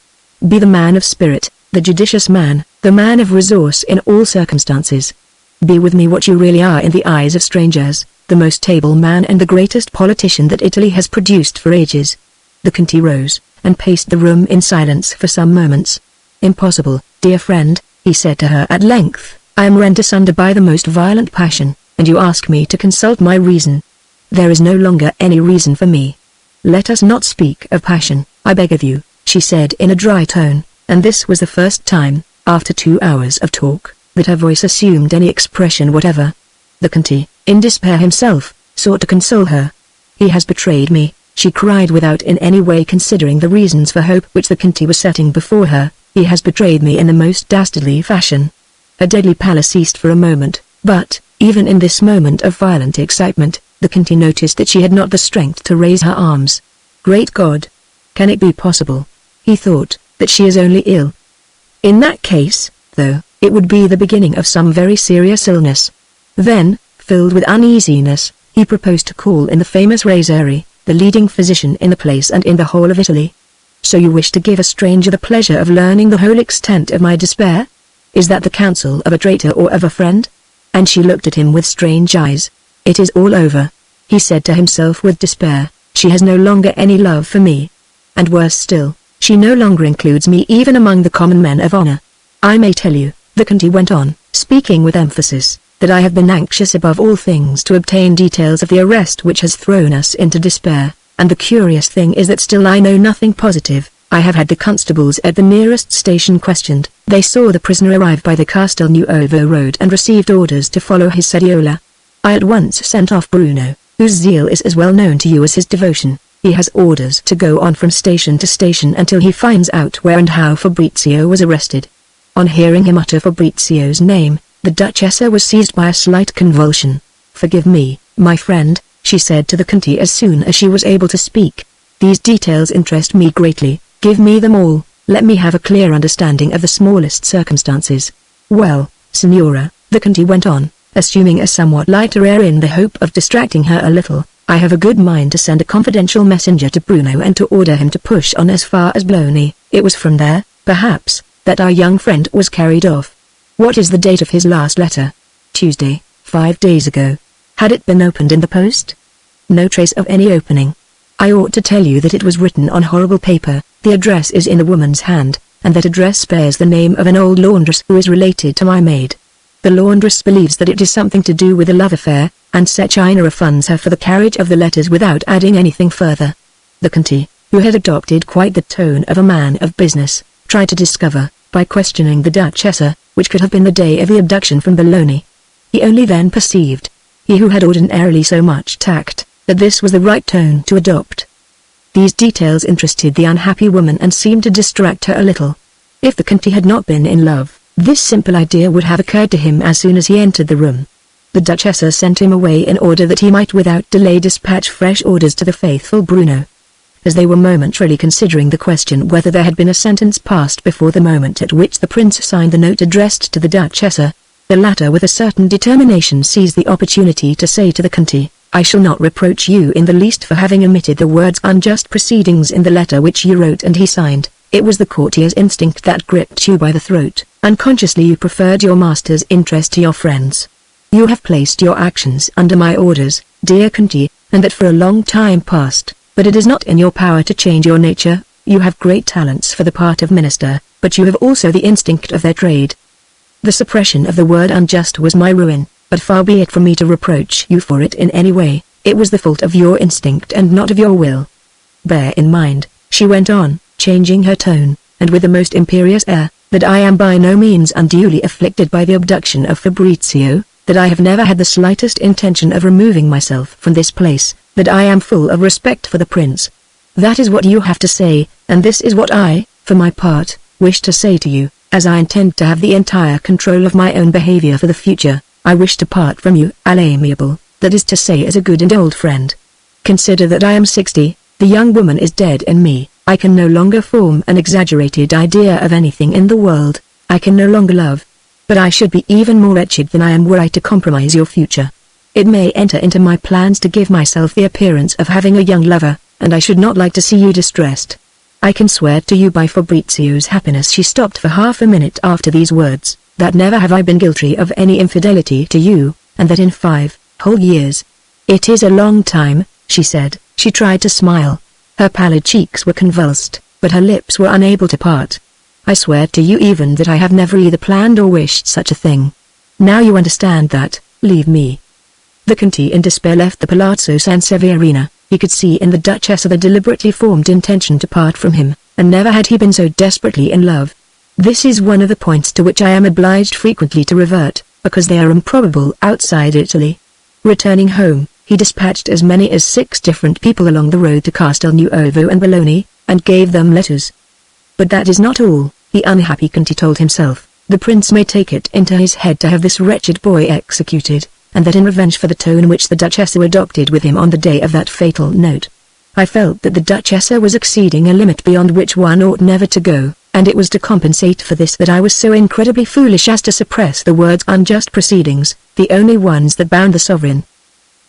Be the man of spirit, the judicious man, the man of resource in all circumstances. Be with me what you really are in the eyes of strangers, the most able man and the greatest politician that Italy has produced for ages." The Conte rose, and paced the room in silence for some moments. "Impossible, dear friend," he said to her at length. "I am rent asunder by the most violent passion, and you ask me to consult my reason. There is no longer any reason for me. Let us not speak of passion, I beg of you," she said in a dry tone, and this was the first time, after 2 hours of talk, that her voice assumed any expression whatever. The Conte, in despair himself, sought to console her. "He has betrayed me," she cried without in any way considering the reasons for hope which the Conte was setting before her. "He has betrayed me in the most dastardly fashion." A deadly pallor ceased for a moment, but, even in this moment of violent excitement, the Conte noticed that she had not the strength to raise her arms. "Great God! Can it be possible," he thought, "that she is only ill? In that case, though, it would be the beginning of some very serious illness." Then, filled with uneasiness, he proposed to call in the famous Razeri, the leading physician in the place and in the whole of Italy. "So you wish to give a stranger the pleasure of learning the whole extent of my despair? Is that the counsel of a traitor or of a friend?" And she looked at him with strange eyes. "It is all over," he said to himself with despair. "She has no longer any love for me. And worse still, she no longer includes me even among the common men of honor. I may tell you," the Conte went on, speaking with emphasis, "that I have been anxious above all things to obtain details of the arrest which has thrown us into despair, and the curious thing is that still I know nothing positive. I have had the constables at the nearest station questioned. They saw the prisoner arrive by the Castel Nuovo road and received orders to follow his sediola. I at once sent off Bruno, whose zeal is as well known to you as his devotion. He has orders to go on from station to station until he finds out where and how Fabrizio was arrested. On hearing him utter Fabrizio's name, the Duchessa was seized by a slight convulsion. "Forgive me, my friend," she said to the Conte as soon as she was able to speak. "These details interest me greatly. Give me them all. Let me have a clear understanding of the smallest circumstances." "Well, Signora," the Conte went on, assuming a somewhat lighter air in the hope of distracting her a little, "I have a good mind to send a confidential messenger to Bruno and to order him to push on as far as Bologna. It was from there, perhaps, that our young friend was carried off." "What is the date of his last letter?" "Tuesday, 5 days ago." "Had it been opened in the post?" "No trace of any opening." "I ought to tell you that it was written on horrible paper. The address is in the woman's hand, and that address bears the name of an old laundress who is related to my maid. The laundress believes that it is something to do with a love affair, and Secchina funds her for the carriage of the letters without adding anything further." The Conte, who had adopted quite the tone of a man of business, tried to discover, by questioning the Duchessa, which could have been the day of the abduction from Bologna. He only then perceived, he who had ordinarily so much tact, that this was the right tone to adopt. These details interested the unhappy woman and seemed to distract her a little. If the Conte had not been in love, this simple idea would have occurred to him as soon as he entered the room. The Duchessa sent him away in order that he might without delay dispatch fresh orders to the faithful Bruno. As they were momentarily considering the question whether there had been a sentence passed before the moment at which the prince signed the note addressed to the Duchessa, the latter with a certain determination seized the opportunity to say to the Conte, "I shall not reproach you in the least for having omitted the words unjust proceedings in the letter which you wrote and he signed. It was the courtier's instinct that gripped you by the throat. Unconsciously you preferred your master's interest to your friend's. You have placed your actions under my orders, dear Conte, and that for a long time past, but it is not in your power to change your nature. You have great talents for the part of minister, but you have also the instinct of their trade. The suppression of the word unjust was my ruin, but far be it from me to reproach you for it in any way. It was the fault of your instinct and not of your will. Bear in mind," she went on, changing her tone, and with the most imperious air, "that I am by no means unduly afflicted by the abduction of Fabrizio, that I have never had the slightest intention of removing myself from this place, that I am full of respect for the prince. That is what you have to say, and this is what I, for my part, wish to say to you, as I intend to have the entire control of my own behavior for the future. I wish to part from you, amiable, that is to say as a good and old friend. Consider that I am 60, the young woman is dead in me, I can no longer form an exaggerated idea of anything in the world, I can no longer love. But I should be even more wretched than I am were I to compromise your future. It may enter into my plans to give myself the appearance of having a young lover, and I should not like to see you distressed. I can swear to you by Fabrizio's happiness." She stopped for half a minute after these words, "that never have I been guilty of any infidelity to you, and that in 5 whole years—" "It is a long time," she said. She tried to smile. Her pallid cheeks were convulsed, but her lips were unable to part. "I swear to you even that I have never either planned or wished such a thing. Now you understand that. Leave me." The Conte in despair left the Palazzo San Severino. He could see in the Duchessa the deliberately formed intention to part from him, and never had he been so desperately in love. This is one of the points to which I am obliged frequently to revert, because they are improbable outside Italy. Returning home, he dispatched as many as 6 different people along the road to Castel Nuovo and Bologna, and gave them letters. But that is not all, the unhappy Conte told himself. The prince may take it into his head to have this wretched boy executed, and that in revenge for the tone which the Duchessa adopted with him on the day of that fatal note. I felt that the Duchessa was exceeding a limit beyond which one ought never to go, and it was to compensate for this that I was so incredibly foolish as to suppress the words unjust proceedings, the only ones that bound the sovereign.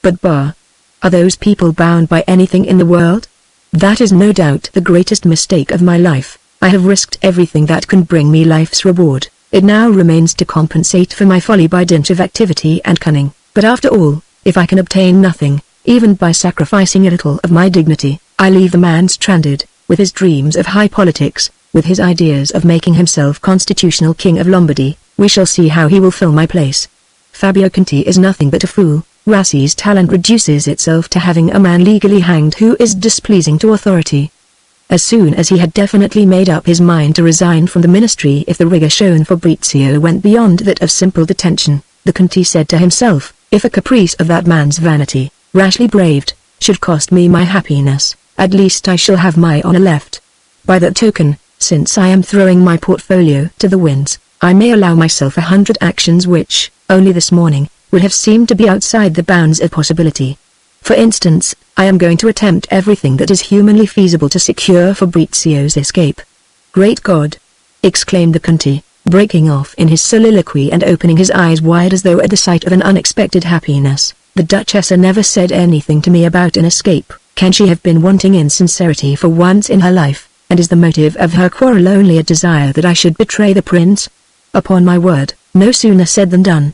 But bah! Are those people bound by anything in the world? That is no doubt the greatest mistake of my life. I have risked everything that can bring me life's reward. It now remains to compensate for my folly by dint of activity and cunning. But after all, if I can obtain nothing, even by sacrificing a little of my dignity, I leave the man stranded, with his dreams of high politics, with his ideas of making himself constitutional king of Lombardy. We shall see how he will fill my place. Fabio Conti is nothing but a fool. Rassi's talent reduces itself to having a man legally hanged who is displeasing to authority. As soon as he had definitely made up his mind to resign from the ministry if the rigor shown Fabrizio went beyond that of simple detention, the Conte said to himself, if a caprice of that man's vanity, rashly braved, should cost me my happiness, at least I shall have my honor left. By that token, since I am throwing my portfolio to the winds, I may allow myself 100 actions which, only this morning, would have seemed to be outside the bounds of possibility. For instance, I am going to attempt everything that is humanly feasible to secure Fabrizio's escape. Great God! Exclaimed the Conte, breaking off in his soliloquy and opening his eyes wide as though at the sight of an unexpected happiness. The Duchessa never said anything to me about an escape. Can she have been wanting in sincerity for once in her life, and is the motive of her quarrel only a desire that I should betray the prince? Upon my word, no sooner said than done.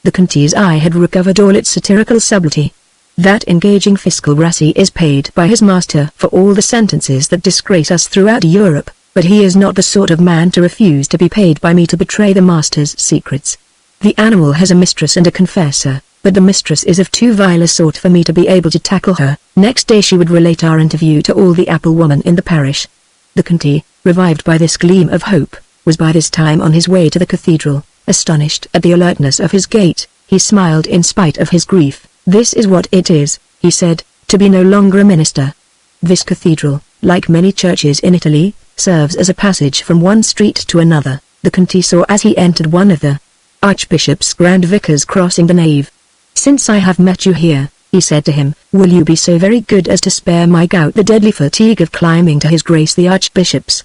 The Conte's eye had recovered all its satirical subtlety. That engaging fiscal Rassi is paid by his master for all the sentences that disgrace us throughout Europe, but he is not the sort of man to refuse to be paid by me to betray the master's secrets. The animal has a mistress and a confessor, but the mistress is of too vile a sort for me to be able to tackle her. Next day she would relate our interview to all the apple woman in the parish. The Conte, revived by this gleam of hope, was by this time on his way to the cathedral. Astonished at the alertness of his gait, he smiled in spite of his grief. This is what it is, he said, to be no longer a minister. This cathedral, like many churches in Italy, serves as a passage from one street to another. The Conte saw as he entered one of the Archbishop's grand vicars crossing the nave. Since I have met you here, he said to him, will you be so very good as to spare my gout the deadly fatigue of climbing to his grace the Archbishop's?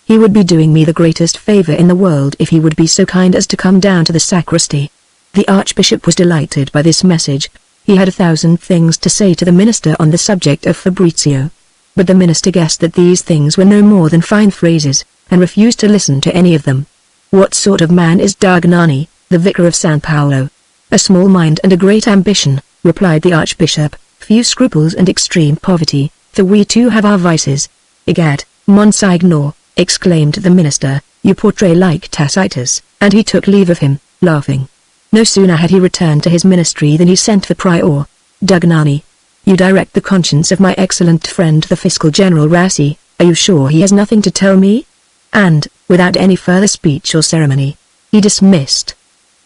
He would be doing me the greatest favor in the world if he would be so kind as to come down to the sacristy. The Archbishop was delighted by this message. He had 1,000 things to say to the minister on the subject of Fabrizio. But the minister guessed that these things were no more than fine phrases, and refused to listen to any of them. What sort of man is Dagnani, the vicar of San Paolo? A small mind and a great ambition, replied the Archbishop, few scruples and extreme poverty, for we too have our vices. Egad, Monsignor, exclaimed the minister, you portray like Tacitus, and he took leave of him, laughing. No sooner had he returned to his ministry than he sent for Prior Dagnani. You direct the conscience of my excellent friend the Fiscal General Rassi. Are you sure he has nothing to tell me? And, without any further speech or ceremony, he dismissed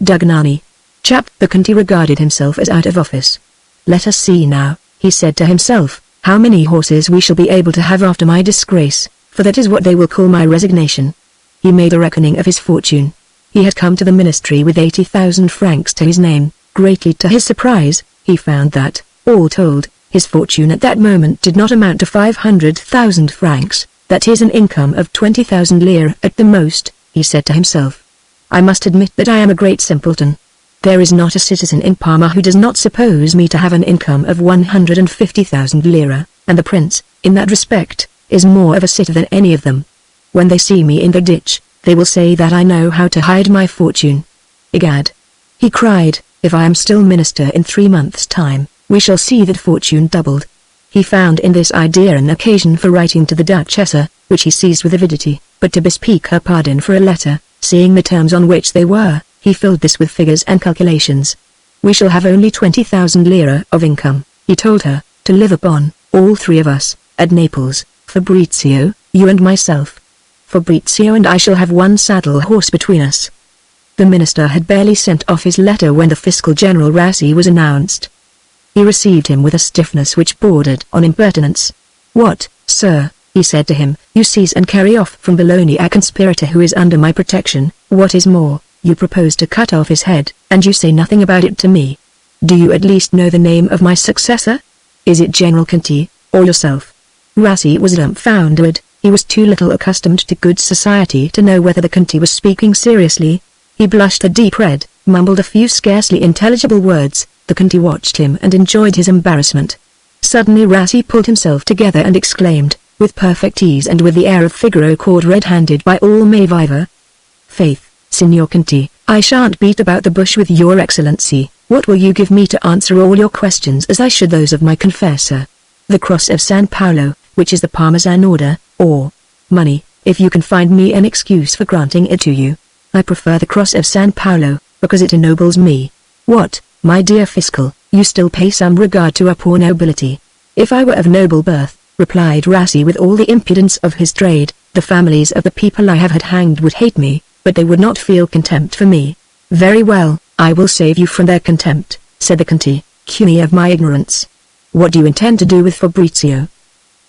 Dagnani. The Conte regarded himself as out of office. Let us see now, he said to himself, how many horses we shall be able to have after my disgrace, for that is what they will call my resignation. He made a reckoning of his fortune. He had come to the ministry with 80,000 francs to his name. Greatly to his surprise, he found that, all told, his fortune at that moment did not amount to 500,000 francs, that is an income of 20,000 lire at the most, he said to himself. I must admit that I am a great simpleton. There is not a citizen in Parma who does not suppose me to have an income of 150,000 lire, and the prince, in that respect, is more of a sitter than any of them. When they see me in the ditch, they will say that I know how to hide my fortune. Egad! He cried, if I am still minister in 3 months' time, we shall see that fortune doubled. He found in this idea an occasion for writing to the Duchessa, which he seized with avidity, but to bespeak her pardon for a letter, seeing the terms on which they were, he filled this with figures and calculations. We shall have only 20,000 lire of income, he told her, to live upon, all three of us, at Naples, Fabrizio, you and myself. Fabrizio and I shall have one saddle horse between us. The minister had barely sent off his letter when the Fiscal General Rassi was announced. He received him with a stiffness which bordered on impertinence. What, sir, he said to him, you seize and carry off from Bologna a conspirator who is under my protection. What is more, you propose to cut off his head, and you say nothing about it to me. Do you at least know the name of my successor? Is it General Conte, or yourself? Rassi was dumbfounded. He was too little accustomed to good society to know whether the Conte was speaking seriously. He blushed a deep red, mumbled a few scarcely intelligible words. The Conte watched him and enjoyed his embarrassment. Suddenly Rassi pulled himself together and exclaimed, with perfect ease and with the air of Figaro caught red-handed by all May Viva. Faith, Signor Conte, I shan't beat about the bush with your excellency. What will you give me to answer all your questions as I should those of my confessor? The cross of San Paolo, which is the Parmesan order, or money, if you can find me an excuse for granting it to you. I prefer the cross of San Paolo, because it ennobles me. What, my dear Fiscal, you still pay some regard to a poor nobility. If I were of noble birth, replied Rassi with all the impudence of his trade. The families of the people I have had hanged would hate me, but they would not feel contempt for me. Very well, I will save you from their contempt, said the Conte. Cure me of my ignorance. What do you intend to do with Fabrizio?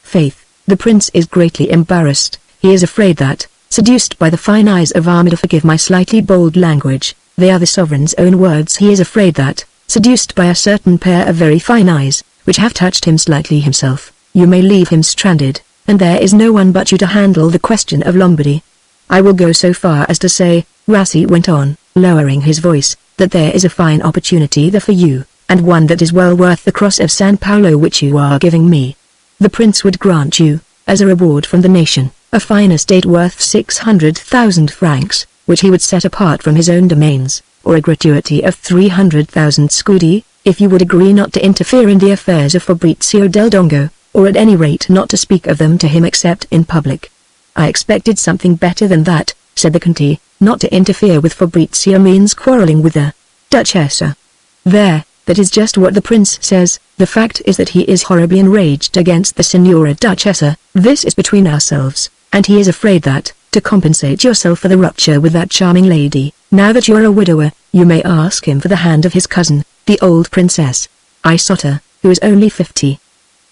Faith, the prince is greatly embarrassed. He is afraid that, seduced by the fine eyes of Armida, forgive my slightly bold language, they are the sovereign's own words. He is afraid that, seduced by a certain pair of very fine eyes, which have touched him slightly himself, you may leave him stranded, and there is no one but you to handle the question of Lombardy. I will go so far as to say, Rassi went on, lowering his voice, that there is a fine opportunity there for you, and one that is well worth the cross of San Paolo which you are giving me. The prince would grant you, as a reward from the nation, a fine estate worth 600,000 francs, which he would set apart from his own domains, or a gratuity of 300,000 scudi, if you would agree not to interfere in the affairs of Fabrizio del Dongo, or at any rate not to speak of them to him except in public. I expected something better than that, said the Conte. Not to interfere with Fabrizio means quarrelling with the Duchessa. There, that is just what the prince says. The fact is that he is horribly enraged against the Signora Duchessa. This is between ourselves, and he is afraid that, to compensate yourself for the rupture with that charming lady, now that you are a widower, you may ask him for the hand of his cousin, the old Princess Isotta, who is only 50.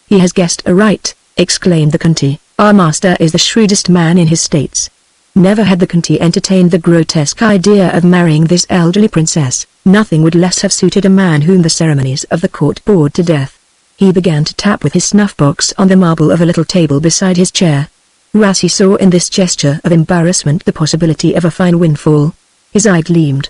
He has guessed aright, exclaimed the Conte. Our master is the shrewdest man in his states. Never had the Conte entertained the grotesque idea of marrying this elderly princess. Nothing would less have suited a man whom the ceremonies of the court bored to death. He began to tap with his snuff-box on the marble of a little table beside his chair. Rassi saw in this gesture of embarrassment the possibility of a fine windfall. His eye gleamed.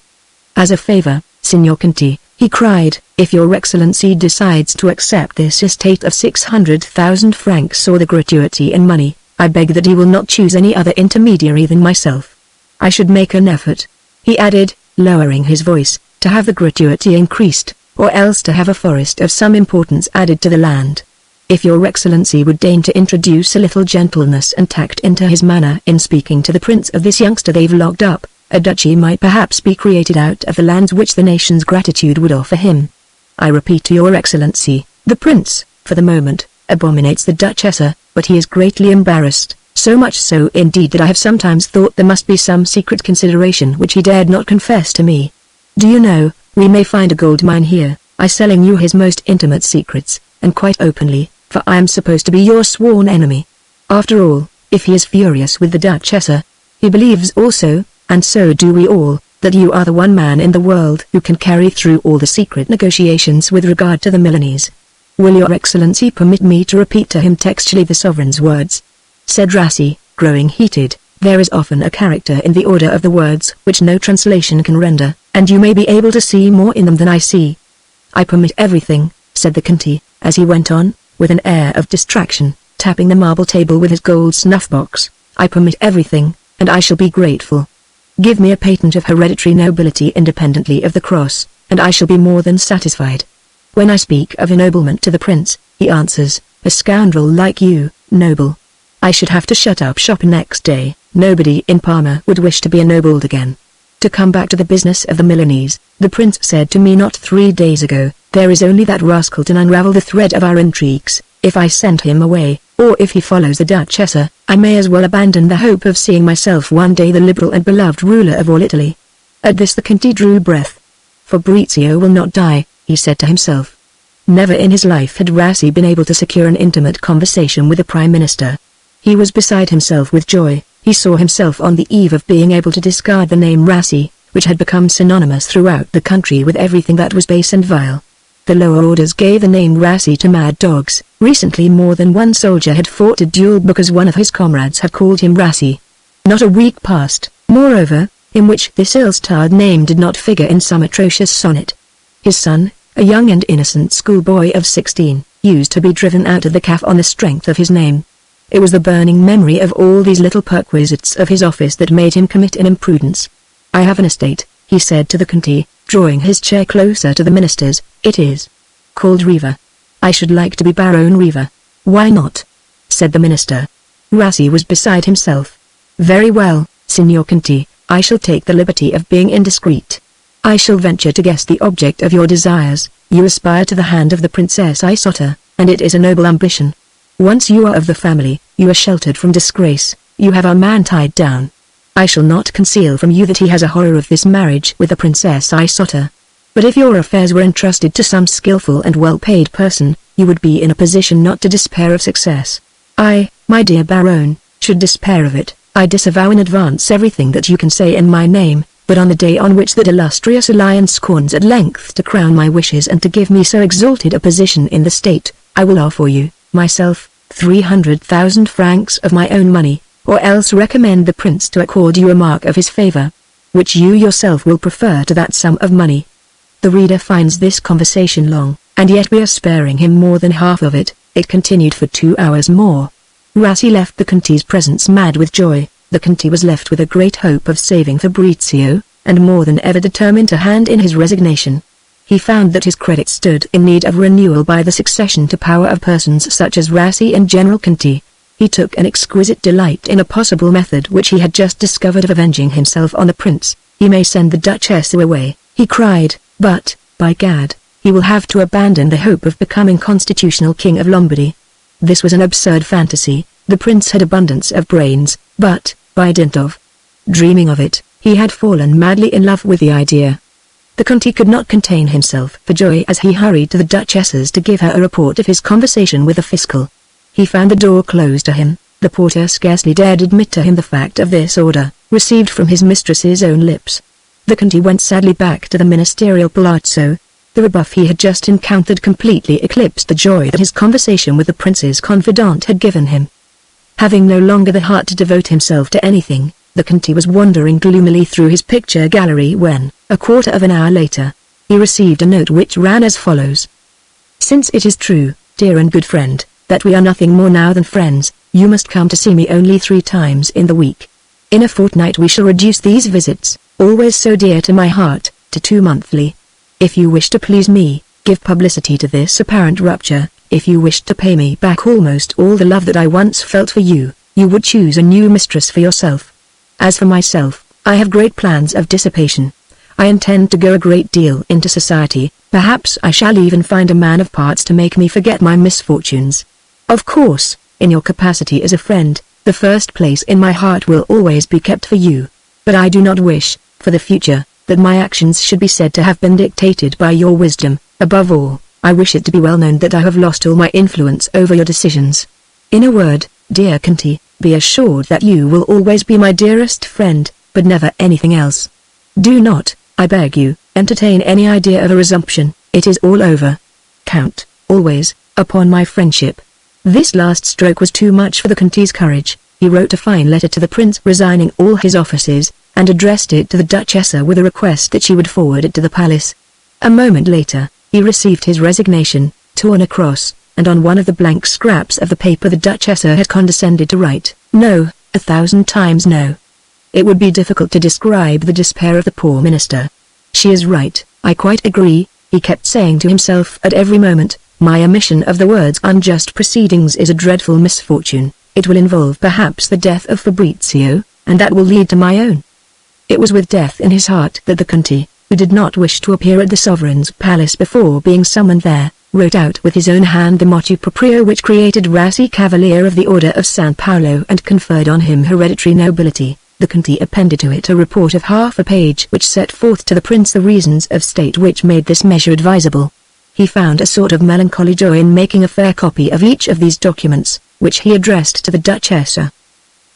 As a favor, Signor Conte, he cried, if your excellency decides to accept this estate of 600,000 francs or the gratuity in money, I beg that he will not choose any other intermediary than myself. I should make an effort, he added, lowering his voice, to have the gratuity increased, or else to have a forest of some importance added to the land. If your excellency would deign to introduce a little gentleness and tact into his manner in speaking to the prince of this youngster they've locked up, a duchy might perhaps be created out of the lands which the nation's gratitude would offer him. I repeat to your excellency, the prince, for the moment, abominates the Duchessa, but he is greatly embarrassed, so much so indeed that I have sometimes thought there must be some secret consideration which he dared not confess to me. Do you know, we may find a gold mine here, I selling you his most intimate secrets, and quite openly, for I am supposed to be your sworn enemy. After all, if he is furious with the Duchessa, he believes also, and so do we all, that you are the one man in the world who can carry through all the secret negotiations with regard to the Milanese. Will your excellency permit me to repeat to him textually the sovereign's words? Said Rassi, growing heated. There is often a character in the order of the words which no translation can render, and you may be able to see more in them than I see. I permit everything, said the Conte, as he went on, with an air of distraction, tapping the marble table with his gold snuff-box. I permit everything, and I shall be grateful. Give me a patent of hereditary nobility independently of the cross, and I shall be more than satisfied. When I speak of ennoblement to the prince, he answers, a scoundrel like you, noble. I should have to shut up shop next day. Nobody in Parma would wish to be ennobled again. To come back to the business of the Milanese, the prince said to me not 3 days ago, there is only that rascal to unravel the thread of our intrigues. If I send him away, or if he follows the Duchessa, I may as well abandon the hope of seeing myself one day the liberal and beloved ruler of all Italy. At this the Conte drew breath. Fabrizio will not die, he said to himself. Never in his life had Rassi been able to secure an intimate conversation with a prime minister. He was beside himself with joy. He saw himself on the eve of being able to discard the name Rassi, which had become synonymous throughout the country with everything that was base and vile. The lower orders gave the name Rassi to mad dogs. Recently more than one soldier had fought a duel because one of his comrades had called him Rassi. Not a week passed, moreover, in which this ill-starred name did not figure in some atrocious sonnet. His son, a young and innocent schoolboy of 16, used to be driven out of the caff on the strength of his name. It was the burning memory of all these little perquisites of his office that made him commit an imprudence. I have an estate, he said to the Conte, drawing his chair closer to the minister's. It is called Riva. I should like to be Baron Riva. Why not? Said the minister. Rassi was beside himself. Very well, Signor Conte, I shall take the liberty of being indiscreet. I shall venture to guess the object of your desires. You aspire to the hand of the Princess Isotta, and it is a noble ambition. Once you are of the family, you are sheltered from disgrace, you have our man tied down. I shall not conceal from you that he has a horror of this marriage with the Princess Isotta. But if your affairs were entrusted to some skillful and well-paid person, you would be in a position not to despair of success. I, my dear Baron, should despair of it. I disavow in advance everything that you can say in my name, but on the day on which that illustrious alliance corns at length to crown my wishes and to give me so exalted a position in the state, I will offer you, myself, 300,000 francs of my own money, or else recommend the prince to accord you a mark of his favor, which you yourself will prefer to that sum of money. The reader finds this conversation long, and yet we are sparing him more than half of it. It continued for 2 hours more. Rassi left the Conti's presence mad with joy. The Conti was left with a great hope of saving Fabrizio, and more than ever determined to hand in his resignation. He found that his credit stood in need of renewal by the succession to power of persons such as Rassi and General Conti. He took an exquisite delight in a possible method which he had just discovered of avenging himself on the prince. He may send the Duchess away, he cried, but, by Gad, he will have to abandon the hope of becoming constitutional king of Lombardy. This was an absurd fantasy. The prince had abundance of brains, but, by dint of dreaming of it, he had fallen madly in love with the idea. The Conti could not contain himself for joy as he hurried to the Duchess's to give her a report of his conversation with the fiscal. He found the door closed to him. The porter scarcely dared admit to him the fact of this order, received from his mistress's own lips. The Conti went sadly back to the ministerial palazzo. The rebuff he had just encountered completely eclipsed the joy that his conversation with the prince's confidant had given him. Having no longer the heart to devote himself to anything, the Conti was wandering gloomily through his picture gallery when, a quarter of an hour later, he received a note which ran as follows. Since it is true, dear and good friend, that we are nothing more now than friends, you must come to see me only 3 times in the week. In a fortnight we shall reduce these visits, always so dear to my heart, to 2 monthly. If you wish to please me, give publicity to this apparent rupture. If you wished to pay me back almost all the love that I once felt for you, you would choose a new mistress for yourself. As for myself, I have great plans of dissipation. I intend to go a great deal into society. Perhaps I shall even find a man of parts to make me forget my misfortunes. Of course, in your capacity as a friend, the first place in my heart will always be kept for you. But I do not wish, for the future, that my actions should be said to have been dictated by your wisdom. Above all, I wish it to be well known that I have lost all my influence over your decisions. In a word, dear Conti, be assured that you will always be my dearest friend, but never anything else. Do not, I beg you, entertain any idea of a resumption. It is all over. Count, always, upon my friendship. This last stroke was too much for the Conti's courage. He wrote a fine letter to the prince resigning all his offices, and addressed it to the Duchessa with a request that she would forward it to the palace. A moment later, he received his resignation, torn across, and on one of the blank scraps of the paper the Duchessa had condescended to write, "No, 1,000 times no." It would be difficult to describe the despair of the poor minister. She is right, I quite agree, he kept saying to himself at every moment. My omission of the words unjust proceedings is a dreadful misfortune. It will involve perhaps the death of Fabrizio, and that will lead to my own. It was with death in his heart that the Conti, who did not wish to appear at the sovereign's palace before being summoned there, wrote out with his own hand the motu proprio which created Rassi Cavalier of the Order of San Paolo and conferred on him hereditary nobility. The Conti appended to it a report of half a page which set forth to the prince the reasons of state which made this measure advisable. He found a sort of melancholy joy in making a fair copy of each of these documents, which he addressed to the Duchessa.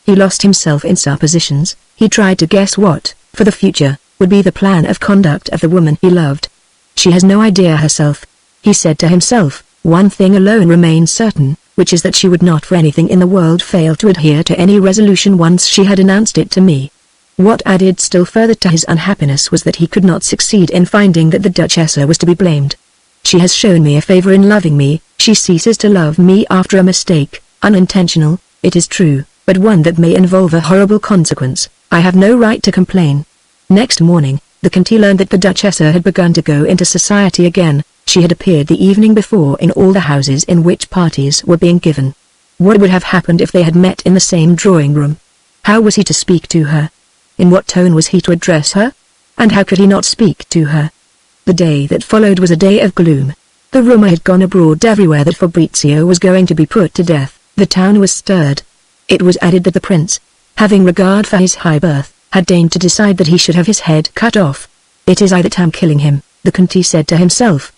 He lost himself in suppositions. He tried to guess what, for the future, would be the plan of conduct of the woman he loved. She has no idea herself, he said to himself. One thing alone remains certain, which is that she would not for anything in the world fail to adhere to any resolution once she had announced it to me. What added still further to his unhappiness was that he could not succeed in finding that the Duchessa was to be blamed. She has shown me a favor in loving me. She ceases to love me after a mistake, unintentional, it is true, but one that may involve a horrible consequence. I have no right to complain. Next morning, the Conti learned that the Duchessa had begun to go into society again. She had appeared the evening before in all the houses in which parties were being given. What would have happened if they had met in the same drawing room? How was he to speak to her? In what tone was he to address her? And how could he not speak to her? The day that followed was a day of gloom. The rumor had gone abroad everywhere that Fabrizio was going to be put to death. The town was stirred. It was added that the prince, having regard for his high birth, had deigned to decide that he should have his head cut off. "It is I that am killing him," the Conti said to himself.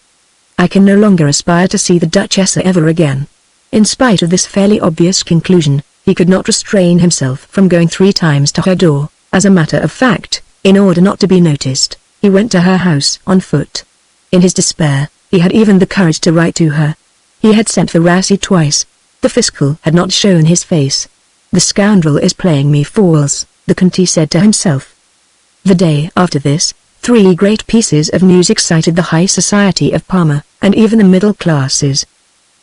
"I can no longer aspire to see the Duchessa ever again." In spite of this fairly obvious conclusion, he could not restrain himself from going 3 times to her door. As a matter of fact, in order not to be noticed, he went to her house on foot. In his despair, he had even the courage to write to her. He had sent for Rassi twice. The fiscal had not shown his face. "The scoundrel is playing me false," the Conti said to himself. The day after this, 3 great pieces of news excited the high society of Parma, and even the middle classes.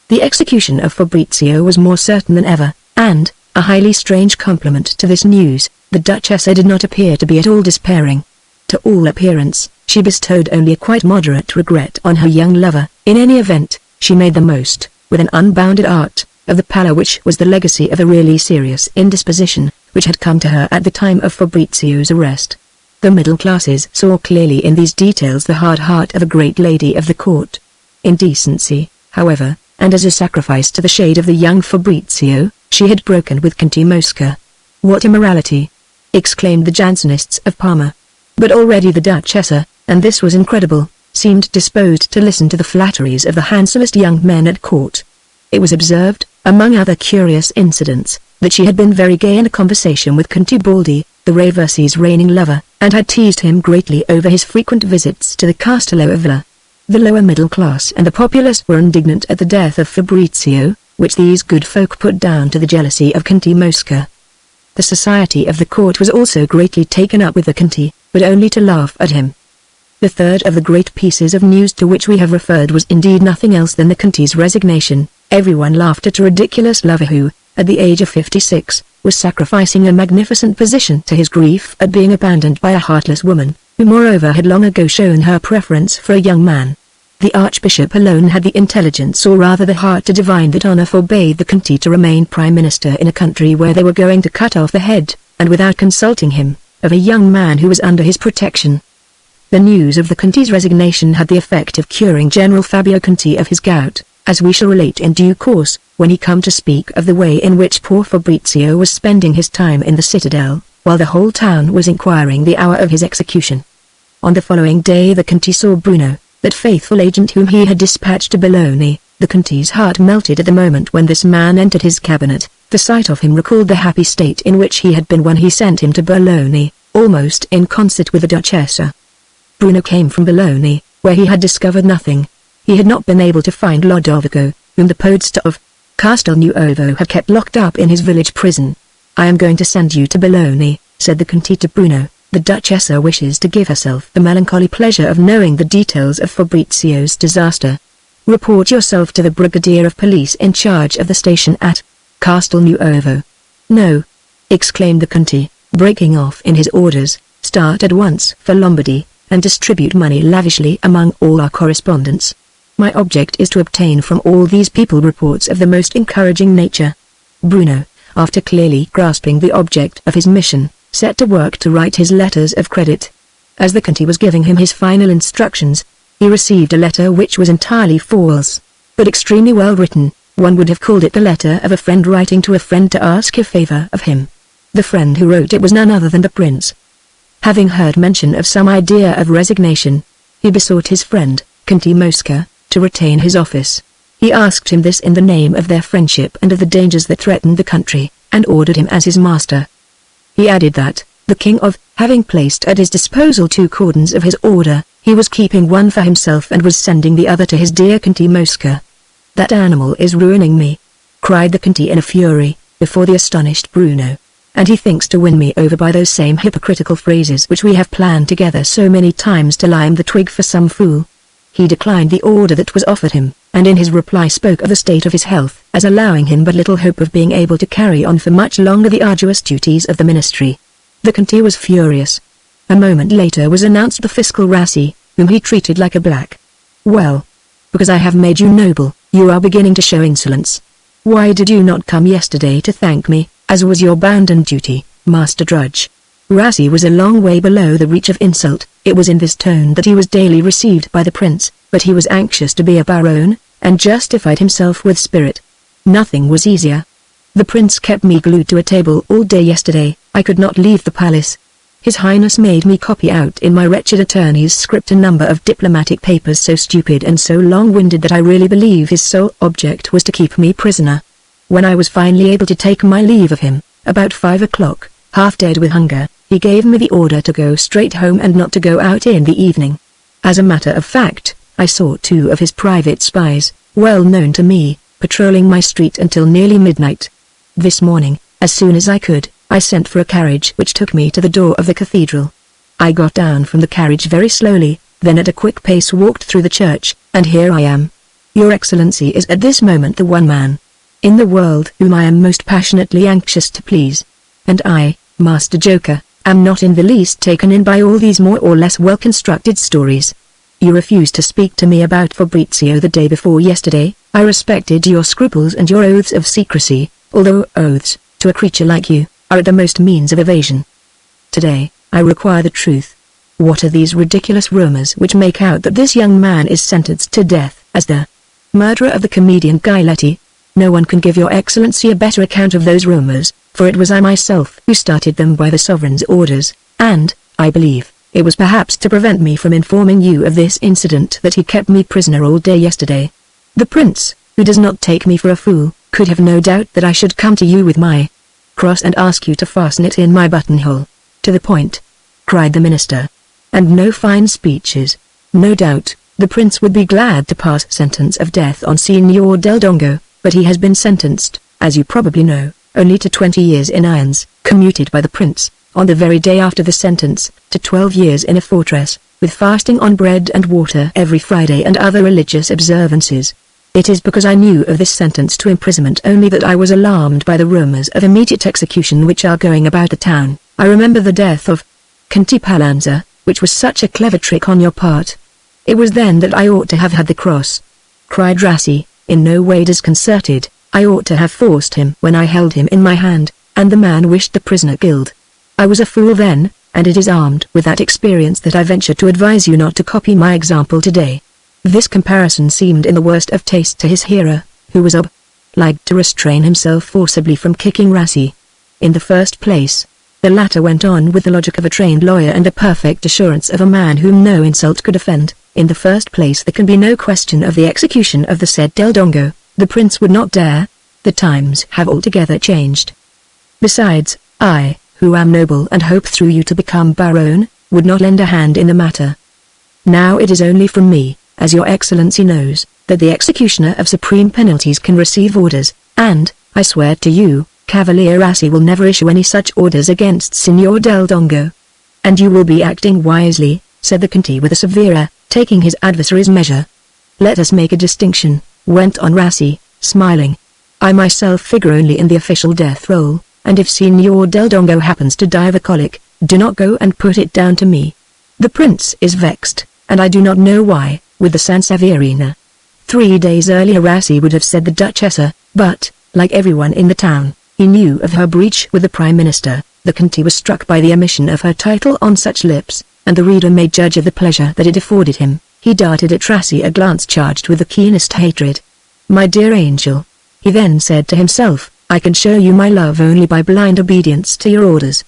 The execution of Fabrizio was more certain than ever, and, a highly strange complement to this news, the Duchessa did not appear to be at all despairing. To all appearance, she bestowed only a quite moderate regret on her young lover. In any event, she made the most, with an unbounded art, of the pallor which was the legacy of a really serious indisposition, which had come to her at the time of Fabrizio's arrest. The middle classes saw clearly in these details the hard heart of a great lady of the court. In decency, however, and as a sacrifice to the shade of the young Fabrizio, she had broken with Conti Mosca. "What immorality!" exclaimed the Jansenists of Parma. But already the Duchessa, and this was incredible, seemed disposed to listen to the flatteries of the handsomest young men at court. It was observed, among other curious incidents, that she had been very gay in a conversation with Conti Baldi, the Reversi's reigning lover, and had teased him greatly over his frequent visits to the Castello Villa. The lower middle class and the populace were indignant at the death of Fabrizio, which these good folk put down to the jealousy of Conti Mosca. The society of the court was also greatly taken up with the Conti, but only to laugh at him. The third of the great pieces of news to which we have referred was indeed nothing else than the Conti's resignation. Everyone laughed at a ridiculous lover who, at the age of 56, was sacrificing a magnificent position to his grief at being abandoned by a heartless woman, who moreover had long ago shown her preference for a young man. The Archbishop alone had the intelligence or rather the heart to divine that honor forbade the Conti to remain Prime Minister in a country where they were going to cut off the head, and without consulting him, of a young man who was under his protection. The news of the Conti's resignation had the effect of curing General Fabio Conti of his gout, as we shall relate in due course, when he come to speak of the way in which poor Fabrizio was spending his time in the citadel, while the whole town was inquiring the hour of his execution. On the following day the Conti saw Bruno, that faithful agent whom he had dispatched to Bologna. The Conti's heart melted at the moment when this man entered his cabinet. The sight of him recalled the happy state in which he had been when he sent him to Bologna, almost in concert with the Duchessa. Bruno came from Bologna, where he had discovered nothing. He had not been able to find Lodovico, whom the podesta of Castelnuovo had kept locked up in his village prison. "I am going to send you to Bologna," said the Conti to Bruno. "The Duchessa wishes to give herself the melancholy pleasure of knowing the details of Fabrizio's disaster. Report yourself to the Brigadier of Police in charge of the station at Castelnuovo." "No," exclaimed the Conti, breaking off in his orders. "Start at once for Lombardy, and distribute money lavishly among all our correspondents. My object is to obtain from all these people reports of the most encouraging nature." Bruno, after clearly grasping the object of his mission, set to work to write his letters of credit. As the Conti was giving him his final instructions, he received a letter which was entirely false, but extremely well written. One would have called it the letter of a friend writing to a friend to ask a favor of him. The friend who wrote it was none other than the prince. Having heard mention of some idea of resignation, he besought his friend, Conti Mosca, to retain his office. He asked him this in the name of their friendship and of the dangers that threatened the country, and ordered him as his master. He added that, the king of, having placed at his disposal 2 cordons of his order, he was keeping one for himself and was sending the other to his dear Conti Mosca. "That animal is ruining me," cried the Conti in a fury, before the astonished Bruno. "And he thinks to win me over by those same hypocritical phrases which we have planned together so many times to lime the twig for some fool." He declined the order that was offered him, and in his reply spoke of the state of his health as allowing him but little hope of being able to carry on for much longer the arduous duties of the ministry. The Conti was furious. A moment later was announced the fiscal Rassi, whom he treated like a black. "Well, because I have made you noble, you are beginning to show insolence. Why did you not come yesterday to thank me, as was your bounden duty, Master Drudge?" Rassi was a long way below the reach of insult. It was in this tone that he was daily received by the prince, but he was anxious to be a baron, and justified himself with spirit. Nothing was easier. The prince kept me glued to a table all day yesterday. I could not leave the palace. His Highness made me copy out in my wretched attorney's script a number of diplomatic papers so stupid and so long-winded that I really believe his sole object was to keep me prisoner. When I was finally able to take my leave of him, about 5 o'clock, half dead with hunger, he gave me the order to go straight home and not to go out in the evening. As a matter of fact, I saw 2 of his private spies, well known to me, patrolling my street until nearly midnight. This morning, as soon as I could, I sent for a carriage which took me to the door of the cathedral. I got down from the carriage very slowly, then at a quick pace walked through the church, and here I am. Your Excellency is at this moment the one man in the world whom I am most passionately anxious to please. And I, Master Joker, am not in the least taken in by all these more or less well-constructed stories. You refused to speak to me about Fabrizio the day before yesterday. I respected your scruples and your oaths of secrecy, although oaths, to a creature like you, are at the most means of evasion. Today, I require the truth. What are these ridiculous rumors which make out that this young man is sentenced to death as the murderer of the comedian Giletti? No one can give your Excellency a better account of those rumors, for it was I myself who started them by the sovereign's orders, and, I believe, it was perhaps to prevent me from informing you of this incident that he kept me prisoner all day yesterday. The prince, who does not take me for a fool, could have no doubt that I should come to you with my cross and ask you to fasten it in my buttonhole. To the point, cried the minister. And no fine speeches. No doubt, the prince would be glad to pass sentence of death on Signor Del Dongo, but he has been sentenced, as you probably know, only to 20 years in irons, commuted by the prince, on the very day after the sentence, to 12 years in a fortress, with fasting on bread and water every Friday and other religious observances. It is because I knew of this sentence to imprisonment only that I was alarmed by the rumors of immediate execution which are going about the town. I remember the death of Conte Palanza, which was such a clever trick on your part. It was then that I ought to have had the cross, cried Rassi, in no way disconcerted. I ought to have forced him when I held him in my hand, and the man wished the prisoner killed. I was a fool then, and it is armed with that experience that I venture to advise you not to copy my example today. This comparison seemed in the worst of taste to his hearer, who was obliged to restrain himself forcibly from kicking Rassi. In the first place, the latter went on with the logic of a trained lawyer and the perfect assurance of a man whom no insult could offend. In the first place, there can be no question of the execution of the said Del Dongo. The prince would not dare. The times have altogether changed. Besides, I, who am noble and hope through you to become baron, would not lend a hand in the matter. Now it is only from me, as your Excellency knows, that the executioner of supreme penalties can receive orders, and, I swear to you, Cavalier Rassi will never issue any such orders against Signor Del Dongo. And you will be acting wisely, said the Conte with a severe air, taking his adversary's measure. Let us make a distinction, went on Rassi, smiling. I myself figure only in the official death roll, and if Signor Del Dongo happens to die of a colic, do not go and put it down to me. The prince is vexed, and I do not know why, with the Sanseverina. 3 days earlier Rassi would have said the Duchessa, but, like everyone in the town, he knew of her breach with the Prime Minister. The Conte was struck by the omission of her title on such lips, and the reader may judge of the pleasure that it afforded him. He darted at Rassi a glance charged with the keenest hatred. My dear angel, he then said to himself, I can show you my love only by blind obedience to your orders.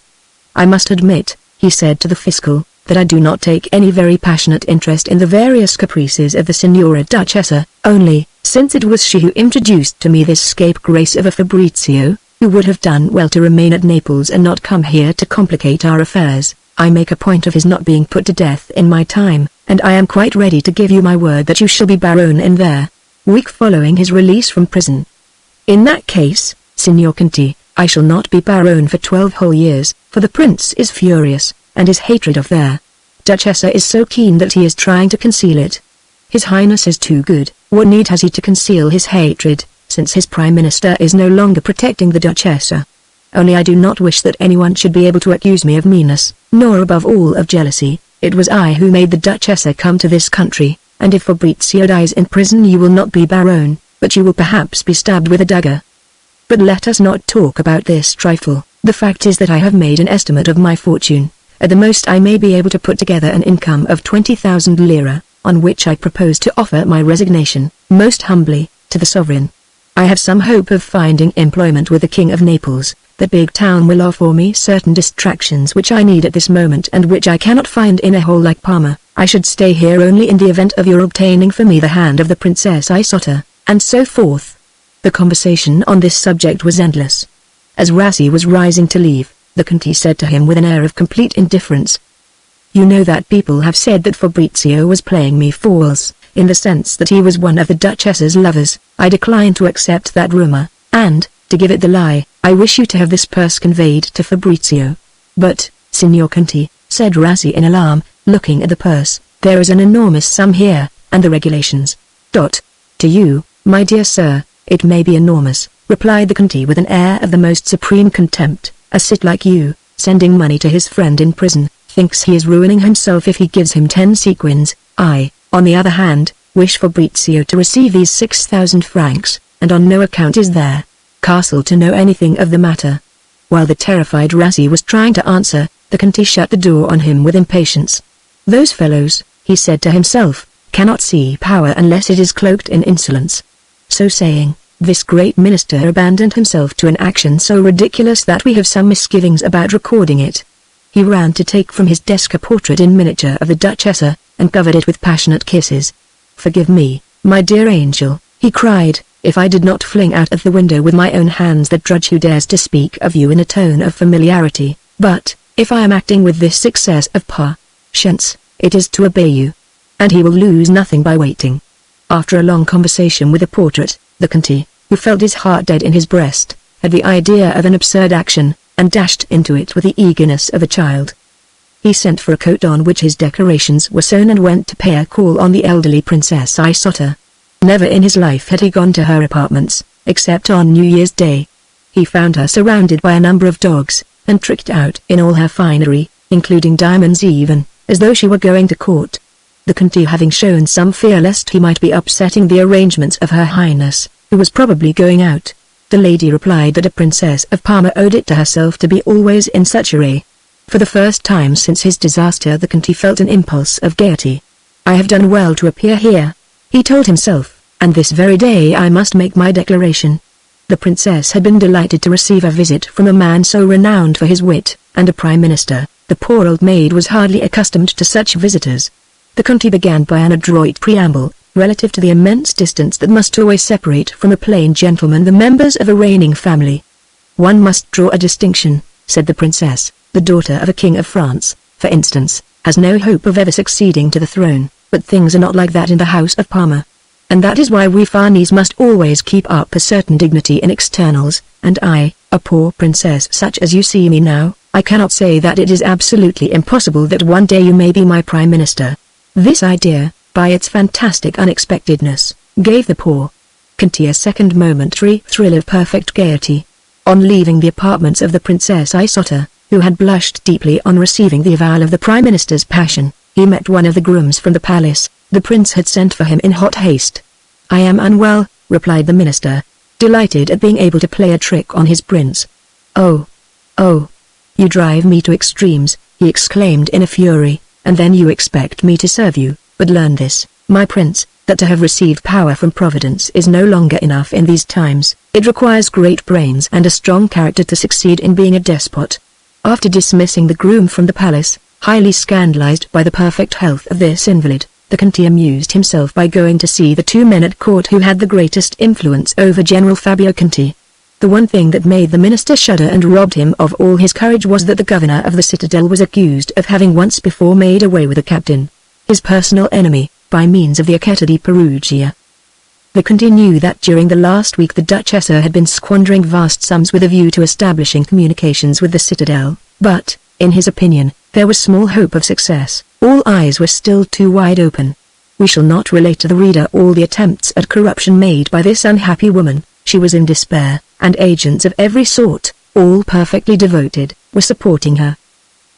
I must admit, he said to the fiscal, that I do not take any very passionate interest in the various caprices of the Signora Duchessa, only, since it was she who introduced to me this scapegrace of a Fabrizio, who would have done well to remain at Naples and not come here to complicate our affairs, I make a point of his not being put to death in my time, and I am quite ready to give you my word that you shall be baron in their week following his release from prison. In that case, Signor Conte, I shall not be baron for 12 whole years, for the prince is furious, and his hatred of their Duchessa is so keen that he is trying to conceal it. His Highness is too good. What need has he to conceal his hatred, since his Prime Minister is no longer protecting the Duchessa? Only I do not wish that anyone should be able to accuse me of meanness, nor above all of jealousy. It was I who made the Duchessa come to this country, and if Fabrizio dies in prison you will not be baron, but you will perhaps be stabbed with a dagger. But let us not talk about this trifle. The fact is that I have made an estimate of my fortune. At the most I may be able to put together an income of 20,000 lira, on which I propose to offer my resignation, most humbly, to the sovereign. I have some hope of finding employment with the King of Naples. The big town will offer me certain distractions which I need at this moment and which I cannot find in a hole like Parma. I should stay here only in the event of your obtaining for me the hand of the Princess Isotta, and so forth. The conversation on this subject was endless. As Rassi was rising to leave, the Conte said to him with an air of complete indifference, "You know that people have said that Fabrizio was playing me false, in the sense that he was one of the Duchess's lovers. I decline to accept that rumor, and, to give it the lie, I wish you to have this purse conveyed to Fabrizio." "But, Signor Conte," said Rassi in alarm, looking at the purse, "there is an enormous sum here, and the regulations." "To you, my dear sir, it may be enormous," replied the Conte with an air of the most supreme contempt. "A cit like you, sending money to his friend in prison, thinks he is ruining himself if he gives him 10 sequins. I, on the other hand, wish Fabrizio to receive these 6,000 francs, and on no account is there Castle to know anything of the matter." While the terrified Rassi was trying to answer, the Conte shut the door on him with impatience. "Those fellows," he said to himself, "cannot see power unless it is cloaked in insolence." So saying, this great minister abandoned himself to an action so ridiculous that we have some misgivings about recording it. He ran to take from his desk a portrait in miniature of the Duchessa, and covered it with passionate kisses. "Forgive me, my dear angel," he cried, "if I did not fling out of the window with my own hands that drudge who dares to speak of you in a tone of familiarity, but, if I am acting with this success of patience, it is to obey you. And he will lose nothing by waiting." After a long conversation with the portrait, the Conte, who felt his heart dead in his breast, had the idea of an absurd action, and dashed into it with the eagerness of a child. He sent for a coat on which his decorations were sewn and went to pay a call on the elderly Princess Isotta. Never in his life had he gone to her apartments, except on New Year's Day. He found her surrounded by a number of dogs, and tricked out in all her finery, including diamonds even, as though she were going to court. The Conte having shown some fear lest he might be upsetting the arrangements of Her Highness, who was probably going out, the lady replied that a princess of Parma owed it to herself to be always in such array. For the first time since his disaster the Conte felt an impulse of gaiety. "I have done well to appear here," he told himself, "and this very day I must make my declaration." The princess had been delighted to receive a visit from a man so renowned for his wit, and a prime minister. The poor old maid was hardly accustomed to such visitors. The Conte began by an adroit preamble, relative to the immense distance that must always separate from a plain gentleman the members of a reigning family. "One must draw a distinction," said the princess. "The daughter of a king of France, for instance, has no hope of ever succeeding to the throne, but things are not like that in the house of Parma. And that is why we Farnese must always keep up a certain dignity in externals, and I, a poor princess such as you see me now, I cannot say that it is absolutely impossible that one day you may be my prime minister." This idea, by its fantastic unexpectedness, gave the poor Conte a second momentary thrill of perfect gaiety. On leaving the apartments of the Princess Isotta, who had blushed deeply on receiving the avowal of the Prime Minister's passion, he met one of the grooms from the palace. The prince had sent for him in hot haste. "I am unwell," replied the minister, delighted at being able to play a trick on his prince. Oh, you drive me to extremes," he exclaimed in a fury, "and then you expect me to serve you. But learn this, my prince, that to have received power from Providence is no longer enough in these times. It requires great brains and a strong character to succeed in being a despot." After dismissing the groom from the palace, highly scandalized by the perfect health of this invalid, the Conte amused himself by going to see the 2 men at court who had the greatest influence over General Fabio Conte. The one thing that made the minister shudder and robbed him of all his courage was that the governor of the citadel was accused of having once before made away with the captain, his personal enemy, by means of the Acquetta di Perugia. The Conte knew that during the last week the Duchessa had been squandering vast sums with a view to establishing communications with the citadel, but, in his opinion, there was small hope of success. All eyes were still too wide open. We shall not relate to the reader all the attempts at corruption made by this unhappy woman. She was in despair, and agents of every sort, all perfectly devoted, were supporting her.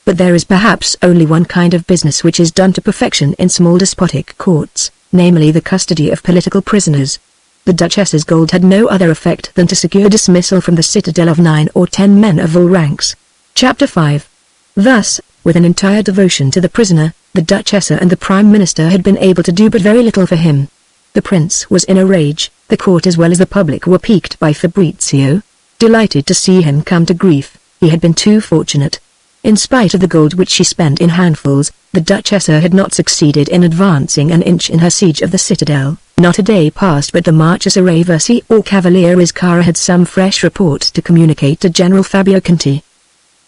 But there is perhaps only one kind of business which is done to perfection in small despotic courts, namely the custody of political prisoners. The Duchess's gold had no other effect than to secure dismissal from the citadel of 9 or 10 men of all ranks. Chapter 5. Thus, with an entire devotion to the prisoner, the Duchessa and the Prime Minister had been able to do but very little for him. The prince was in a rage. The court as well as the public were piqued by Fabrizio. Delighted to see him come to grief, he had been too fortunate. In spite of the gold which she spent in handfuls, the Duchessa had not succeeded in advancing an inch in her siege of the citadel. Not a day passed but the Marchesa Versi or Cavaliere Riscara had some fresh report to communicate to General Fabio Conti.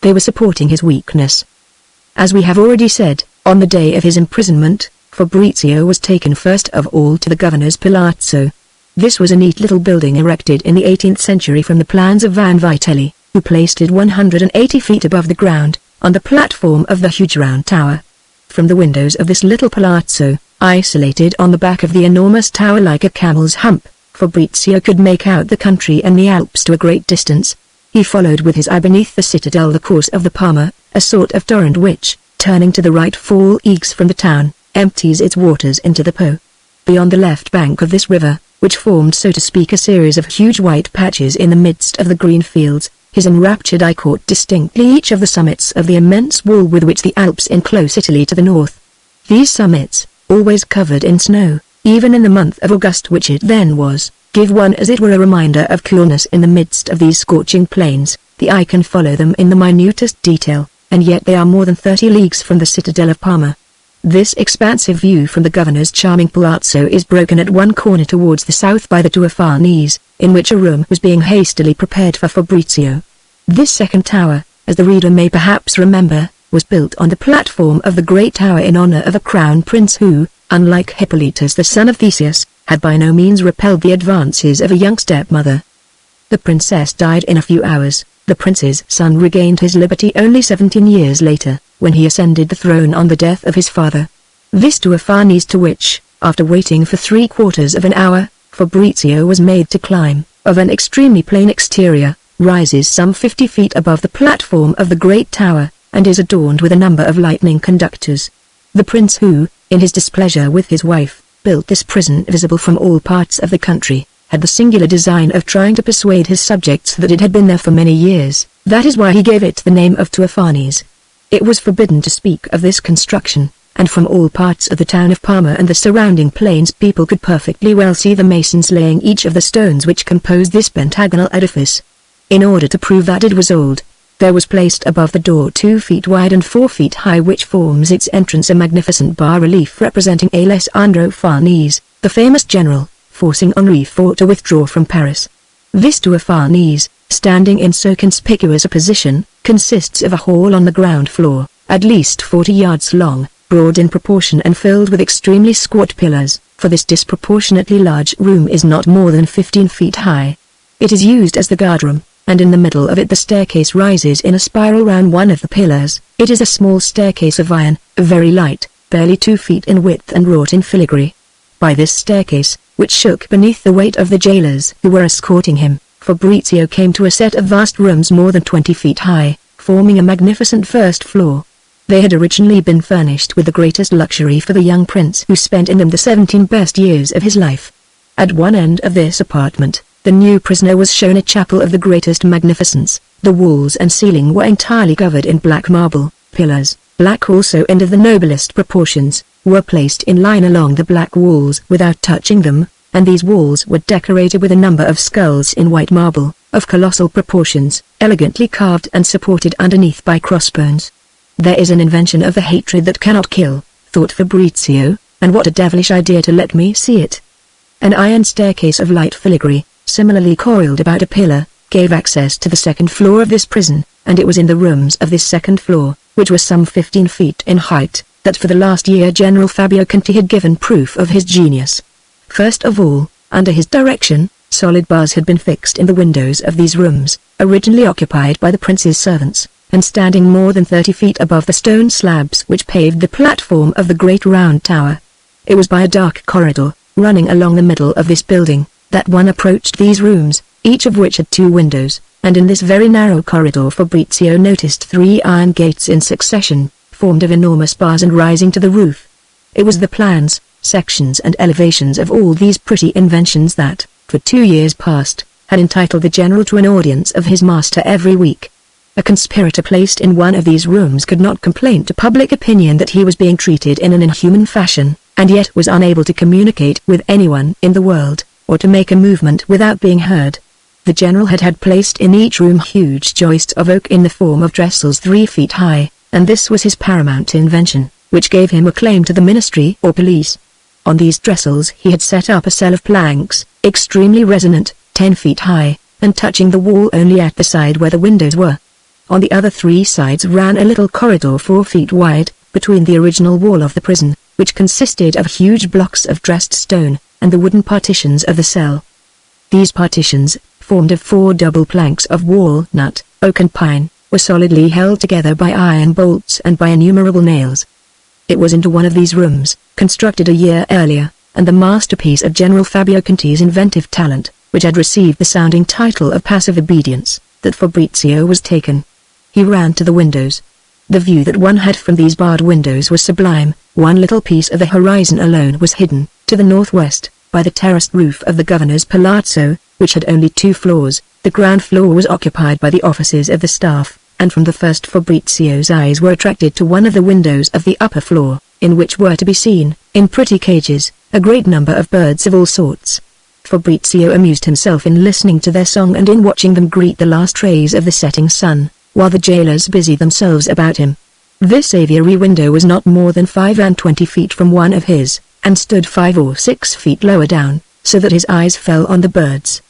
They were supporting his weakness. As we have already said, on the day of his imprisonment, Fabrizio was taken first of all to the governor's palazzo. This was a neat little building erected in the 18th century from the plans of Van Vitelli, who placed it 180 feet above the ground, on the platform of the huge round tower. From the windows of this little palazzo, isolated on the back of the enormous tower like a camel's hump, Fabrizio could make out the country and the Alps to a great distance. He followed with his eye beneath the citadel the course of the Parma, a sort of torrent which, turning to the right 4 leagues from the town, empties its waters into the Po. Beyond the left bank of this river, which formed so to speak a series of huge white patches in the midst of the green fields, his enraptured eye caught distinctly each of the summits of the immense wall with which the Alps enclose Italy to the north. These summits, always covered in snow, even in the month of August which it then was, give one as it were a reminder of coolness in the midst of these scorching plains. The eye can follow them in the minutest detail, and yet they are more than 30 leagues from the citadel of Parma. This expansive view from the governor's charming palazzo is broken at one corner towards the south by the Due Farnese, in which a room was being hastily prepared for Fabrizio. This second tower, as the reader may perhaps remember, was built on the platform of the great tower in honor of a crown prince who, unlike Hippolytus the son of Theseus, had by no means repelled the advances of a young stepmother. The princess died in a few hours. The prince's son regained his liberty only 17 years later, when he ascended the throne on the death of his father. This Due Farnese to which, after waiting for 3/4 of an hour, Fabrizio was made to climb, of an extremely plain exterior, rises some 50 feet above the platform of the great tower, and is adorned with a number of lightning conductors. The prince who, in his displeasure with his wife, built this prison visible from all parts of the country, had the singular design of trying to persuade his subjects that it had been there for many years. That is why he gave it the name of Due Farnese. It was forbidden to speak of this construction, and from all parts of the town of Parma and the surrounding plains people could perfectly well see the masons laying each of the stones which composed this pentagonal edifice. In order to prove that it was old, there was placed above the door 2 feet wide and 4 feet high which forms its entrance a magnificent bas-relief representing Alessandro Farnese, the famous general, forcing Henri IV to withdraw from Paris. This Due Farnese, standing in so conspicuous a position, consists of a hall on the ground floor, at least 40 yards long, broad in proportion and filled with extremely squat pillars, for this disproportionately large room is not more than 15 feet high. It is used as the guardroom, and in the middle of it the staircase rises in a spiral round one of the pillars. It is a small staircase of iron, very light, barely 2 feet in width and wrought in filigree. By this staircase, which shook beneath the weight of the jailers who were escorting him, Fabrizio came to a set of vast rooms more than 20 feet high, forming a magnificent first floor. They had originally been furnished with the greatest luxury for the young prince who spent in them the 17 best years of his life. At one end of this apartment, the new prisoner was shown a chapel of the greatest magnificence. The walls and ceiling were entirely covered in black marble. Pillars, black also and of the noblest proportions, were placed in line along the black walls without touching them, and these walls were decorated with a number of skulls in white marble, of colossal proportions, elegantly carved and supported underneath by crossbones. There is an invention of the hatred that cannot kill, thought Fabrizio, and what a devilish idea to let me see it. An iron staircase of light filigree, similarly coiled about a pillar, gave access to the second floor of this prison, and it was in the rooms of this second floor, which were some 15 feet in height, that for the last year General Fabio Conti had given proof of his genius. First of all, under his direction, solid bars had been fixed in the windows of these rooms, originally occupied by the prince's servants, and standing more than 30 feet above the stone slabs which paved the platform of the great round tower. It was by a dark corridor, running along the middle of this building, that one approached these rooms, each of which had 2 windows, and in this very narrow corridor Fabrizio noticed 3 iron gates in succession, formed of enormous bars and rising to the roof. It was the plans, sections and elevations of all these pretty inventions that, for 2 years past, had entitled the general to an audience of his master every week. A conspirator placed in one of these rooms could not complain to public opinion that he was being treated in an inhuman fashion, and yet was unable to communicate with anyone in the world, or to make a movement without being heard. The general had placed in each room huge joists of oak in the form of trestles 3 feet high, and this was his paramount invention, which gave him a claim to the ministry or police. On these trestles he had set up a cell of planks, extremely resonant, 10 feet high, and touching the wall only at the side where the windows were. On the other 3 sides ran a little corridor 4 feet wide, between the original wall of the prison, which consisted of huge blocks of dressed stone, and the wooden partitions of the cell. These partitions, formed of 4 double planks of walnut, oak and pine, were solidly held together by iron bolts and by innumerable nails. It was into one of these rooms, constructed a year earlier, and the masterpiece of General Fabio Conti's inventive talent, which had received the sounding title of passive obedience, that Fabrizio was taken. He ran to the windows. The view that one had from these barred windows was sublime. One little piece of the horizon alone was hidden, to the northwest, by the terraced roof of the governor's palazzo, which had only 2 floors. The ground floor was occupied by the offices of the staff, and from the first Fabrizio's eyes were attracted to one of the windows of the upper floor, in which were to be seen, in pretty cages, a great number of birds of all sorts. Fabrizio amused himself in listening to their song and in watching them greet the last rays of the setting sun, while the jailers busied themselves about him. This aviary window was not more than 25 feet from one of his, and stood 5 or 6 feet lower down, so that his eyes fell on the birds.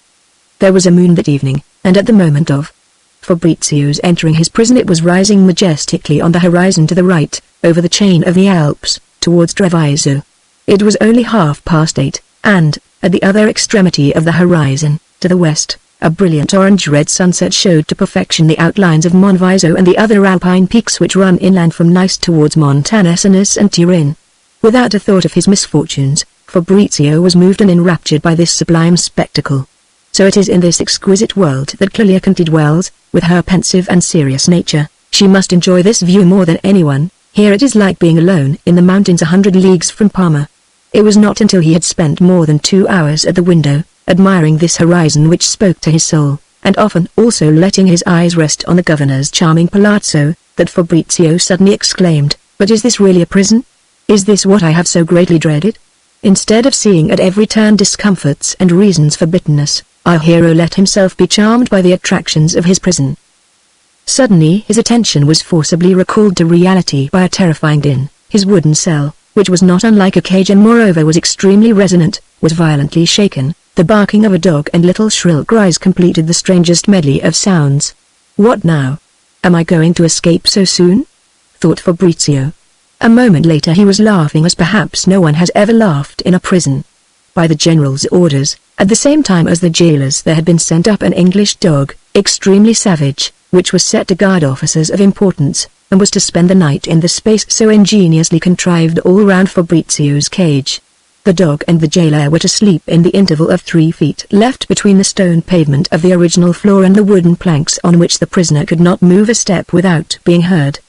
There was a moon that evening, and at the moment of Fabrizio's entering his prison it was rising majestically on the horizon to the right, over the chain of the Alps, towards Treviso. It was only 8:30, and, at the other extremity of the horizon, to the west, a brilliant orange-red sunset showed to perfection the outlines of Monviso and the other alpine peaks which run inland from Nice towards Montanus and Turin. Without a thought of his misfortunes, Fabrizio was moved and enraptured by this sublime spectacle. So it is in this exquisite world that Clelia Conti dwells, with her pensive and serious nature. She must enjoy this view more than anyone. Here it is like being alone in the mountains 100 leagues from Parma. It was not until he had spent more than 2 hours at the window, admiring this horizon which spoke to his soul, and often also letting his eyes rest on the governor's charming palazzo, that Fabrizio suddenly exclaimed, "But is this really a prison? Is this what I have so greatly dreaded?" Instead of seeing at every turn discomforts and reasons for bitterness, our hero let himself be charmed by the attractions of his prison. Suddenly his attention was forcibly recalled to reality by a terrifying din. His wooden cell, which was not unlike a cage and moreover was extremely resonant, was violently shaken. The barking of a dog and little shrill cries completed the strangest medley of sounds. "What now? Am I going to escape so soon?" thought Fabrizio. A moment later he was laughing as perhaps no one has ever laughed in a prison. By the general's orders, at the same time as the jailers there had been sent up an English dog, extremely savage, which was set to guard officers of importance, and was to spend the night in the space so ingeniously contrived all round Fabrizio's cage. The dog and the jailer were to sleep in the interval of 3 feet left between the stone pavement of the original floor and the wooden planks on which the prisoner could not move a step without being heard.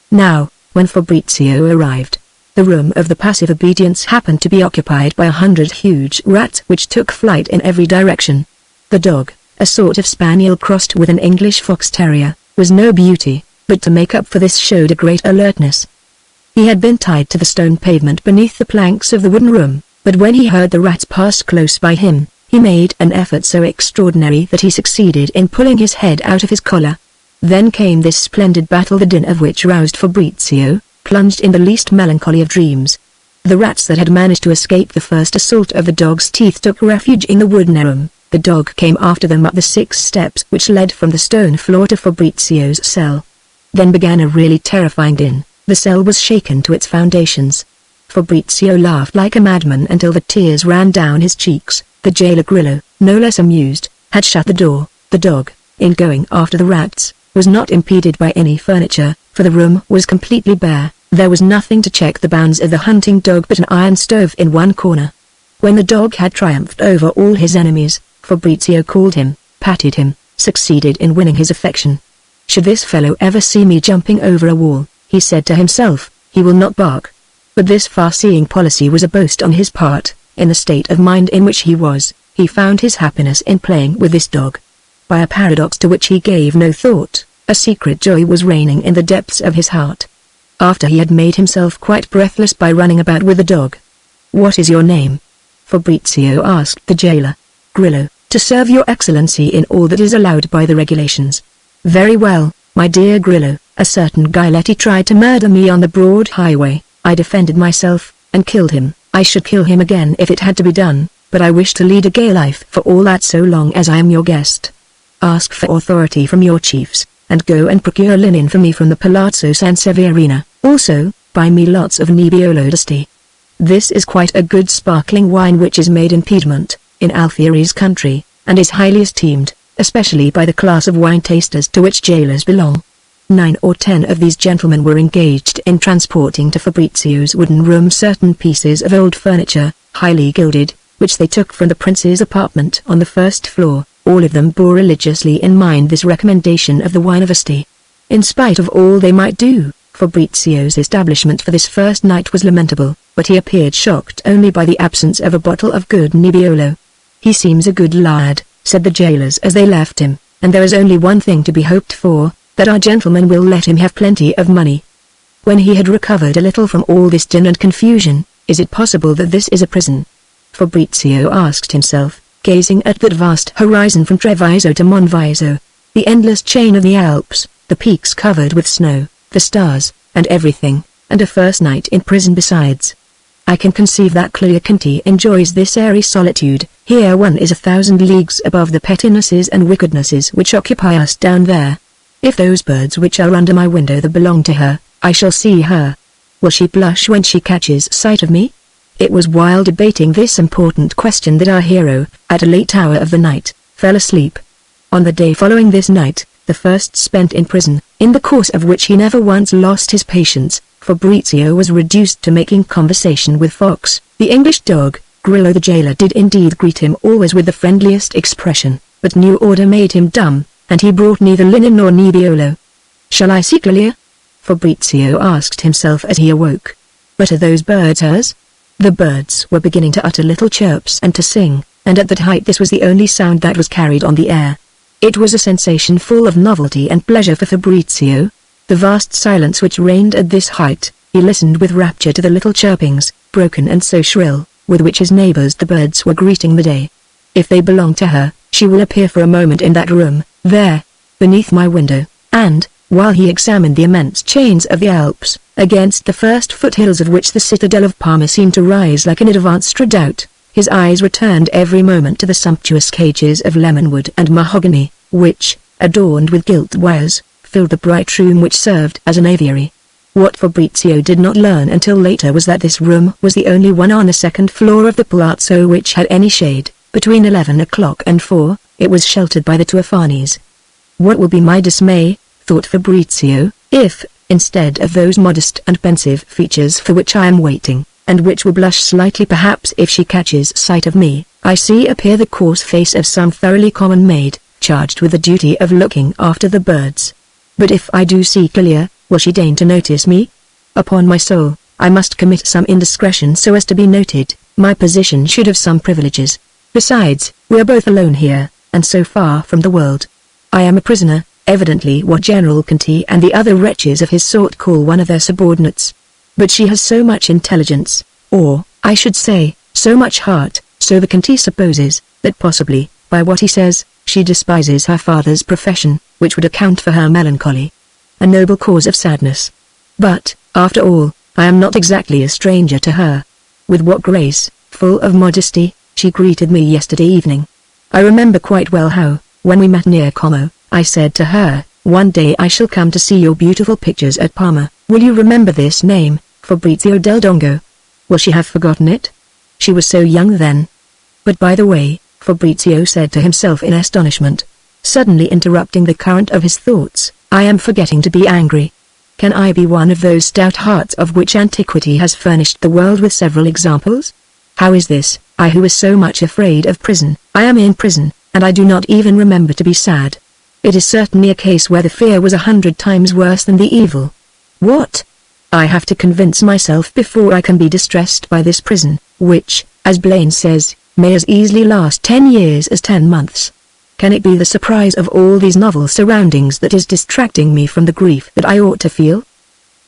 Now, when Fabrizio arrived, the room of the passive obedience happened to be occupied by 100 huge rats which took flight in every direction. The dog, a sort of spaniel crossed with an English fox terrier, was no beauty, but to make up for this showed a great alertness. He had been tied to the stone pavement beneath the planks of the wooden room, but when he heard the rats pass close by him, he made an effort so extraordinary that he succeeded in pulling his head out of his collar. Then came this splendid battle, the din of which roused Fabrizio, plunged in the least melancholy of dreams. The rats that had managed to escape the first assault of the dog's teeth took refuge in the wooden room. The dog came after them up the 6 steps which led from the stone floor to Fabrizio's cell. Then began a really terrifying din. The cell was shaken to its foundations. Fabrizio laughed like a madman until the tears ran down his cheeks. The jailer Grillo, no less amused, had shut the door. The dog, in going after the rats, was not impeded by any furniture, for the room was completely bare. There was nothing to check the bounds of the hunting dog but an iron stove in one corner. When the dog had triumphed over all his enemies, Fabrizio called him, patted him, succeeded in winning his affection. "Should this fellow ever see me jumping over a wall," he said to himself, "he will not bark." But this far-seeing policy was a boast on his part. In the state of mind in which he was, he found his happiness in playing with this dog. By a paradox to which he gave no thought, a secret joy was reigning in the depths of his heart. After he had made himself quite breathless by running about with the dog, "What is your name?" Fabrizio asked the jailer. "Grillo, to serve your excellency in all that is allowed by the regulations." "Very well, my dear Grillo, a certain Giletti tried to murder me on the broad highway. I defended myself, and killed him. I should kill him again if it had to be done, but I wish to lead a gay life for all that so long as I am your guest. Ask for authority from your chiefs, and go and procure linen for me from the Palazzo Sanseverina. Also, buy me lots of Nebbiolo d'Asti. This is quite a good sparkling wine which is made in Piedmont, in Alfieri's country, and is highly esteemed, especially by the class of wine tasters to which jailers belong." 9 or 10 of these gentlemen were engaged in transporting to Fabrizio's wooden room certain pieces of old furniture, highly gilded, which they took from the prince's apartment on the first floor. All of them bore religiously in mind this recommendation of the wine of Asti. In spite of all they might do, Fabrizio's establishment for this first night was lamentable, but he appeared shocked only by the absence of a bottle of good Nebbiolo. "He seems a good lad," said the jailers as they left him, "and there is only one thing to be hoped for, that our gentleman will let him have plenty of money." When he had recovered a little from all this din and confusion, "Is it possible that this is a prison?" Fabrizio asked himself, gazing at that vast horizon from Treviso to Monviso, the endless chain of the Alps, the peaks covered with snow, the stars, and everything, and a first night in prison besides. "I can conceive that Cleoconte enjoys this airy solitude. Here one is 1,000 leagues above the pettinesses and wickednesses which occupy us down there. If those birds which are under my window that belong to her, I shall see her. Will she blush when she catches sight of me?" It was while debating this important question that our hero, at a late hour of the night, fell asleep. On the day following this night, the first spent in prison, in the course of which he never once lost his patience, Fabrizio was reduced to making conversation with Fox, the English dog. Grillo the jailer did indeed greet him always with the friendliest expression, but new order made him dumb, and he brought neither linen nor Nebbiolo. "Shall I see Clelia?" Fabrizio asked himself as he awoke. "But are those birds hers?" The birds were beginning to utter little chirps and to sing, and at that height this was the only sound that was carried on the air. It was a sensation full of novelty and pleasure for Fabrizio. The vast silence which reigned at this height, he listened with rapture to the little chirpings, broken and so shrill, with which his neighbors the birds were greeting the day. "If they belong to her, she will appear for a moment in that room, there, beneath my window," and, while he examined the immense chains of the Alps, against the first foothills of which the citadel of Parma seemed to rise like an advanced redoubt, his eyes returned every moment to the sumptuous cages of lemonwood and mahogany, which, adorned with gilt wires, filled the bright room which served as an aviary. What Fabrizio did not learn until later was that this room was the only one on the second floor of the palazzo which had any shade. Between 11 o'clock and 4, it was sheltered by the Tuafanis. "What will be my dismay," thought Fabrizio, "if, instead of those modest and pensive features for which I am waiting, and which will blush slightly perhaps if she catches sight of me, I see appear the coarse face of some thoroughly common maid, charged with the duty of looking after the birds. But if I do see Clelia, will she deign to notice me? Upon my soul, I must commit some indiscretion so as to be noted. My position should have some privileges. Besides, we are both alone here, and so far from the world. I am a prisoner, evidently what General Conti and the other wretches of his sort call one of their subordinates. But she has so much intelligence, or, I should say, so much heart, so the Conti supposes, that possibly, by what he says, she despises her father's profession, which would account for her melancholy. A noble cause of sadness. But, after all, I am not exactly a stranger to her. With what grace, full of modesty, she greeted me yesterday evening. I remember quite well how, when we met near Como, I said to her, 'One day I shall come to see your beautiful pictures at Parma.' Will you remember this name, Fabrizio del Dongo? Will she have forgotten it? She was so young then. But by the way," Fabrizio said to himself in astonishment, suddenly interrupting the current of his thoughts, "I am forgetting to be angry. Can I be one of those stout hearts of which antiquity has furnished the world with several examples? How is this, I who was so much afraid of prison? I am in prison, and I do not even remember to be sad. It is certainly a case where the fear was 100 times worse than the evil. What? I have to convince myself before I can be distressed by this prison, which, as Blaine says, may as easily last 10 years as 10 months. Can it be the surprise of all these novel surroundings that is distracting me from the grief that I ought to feel?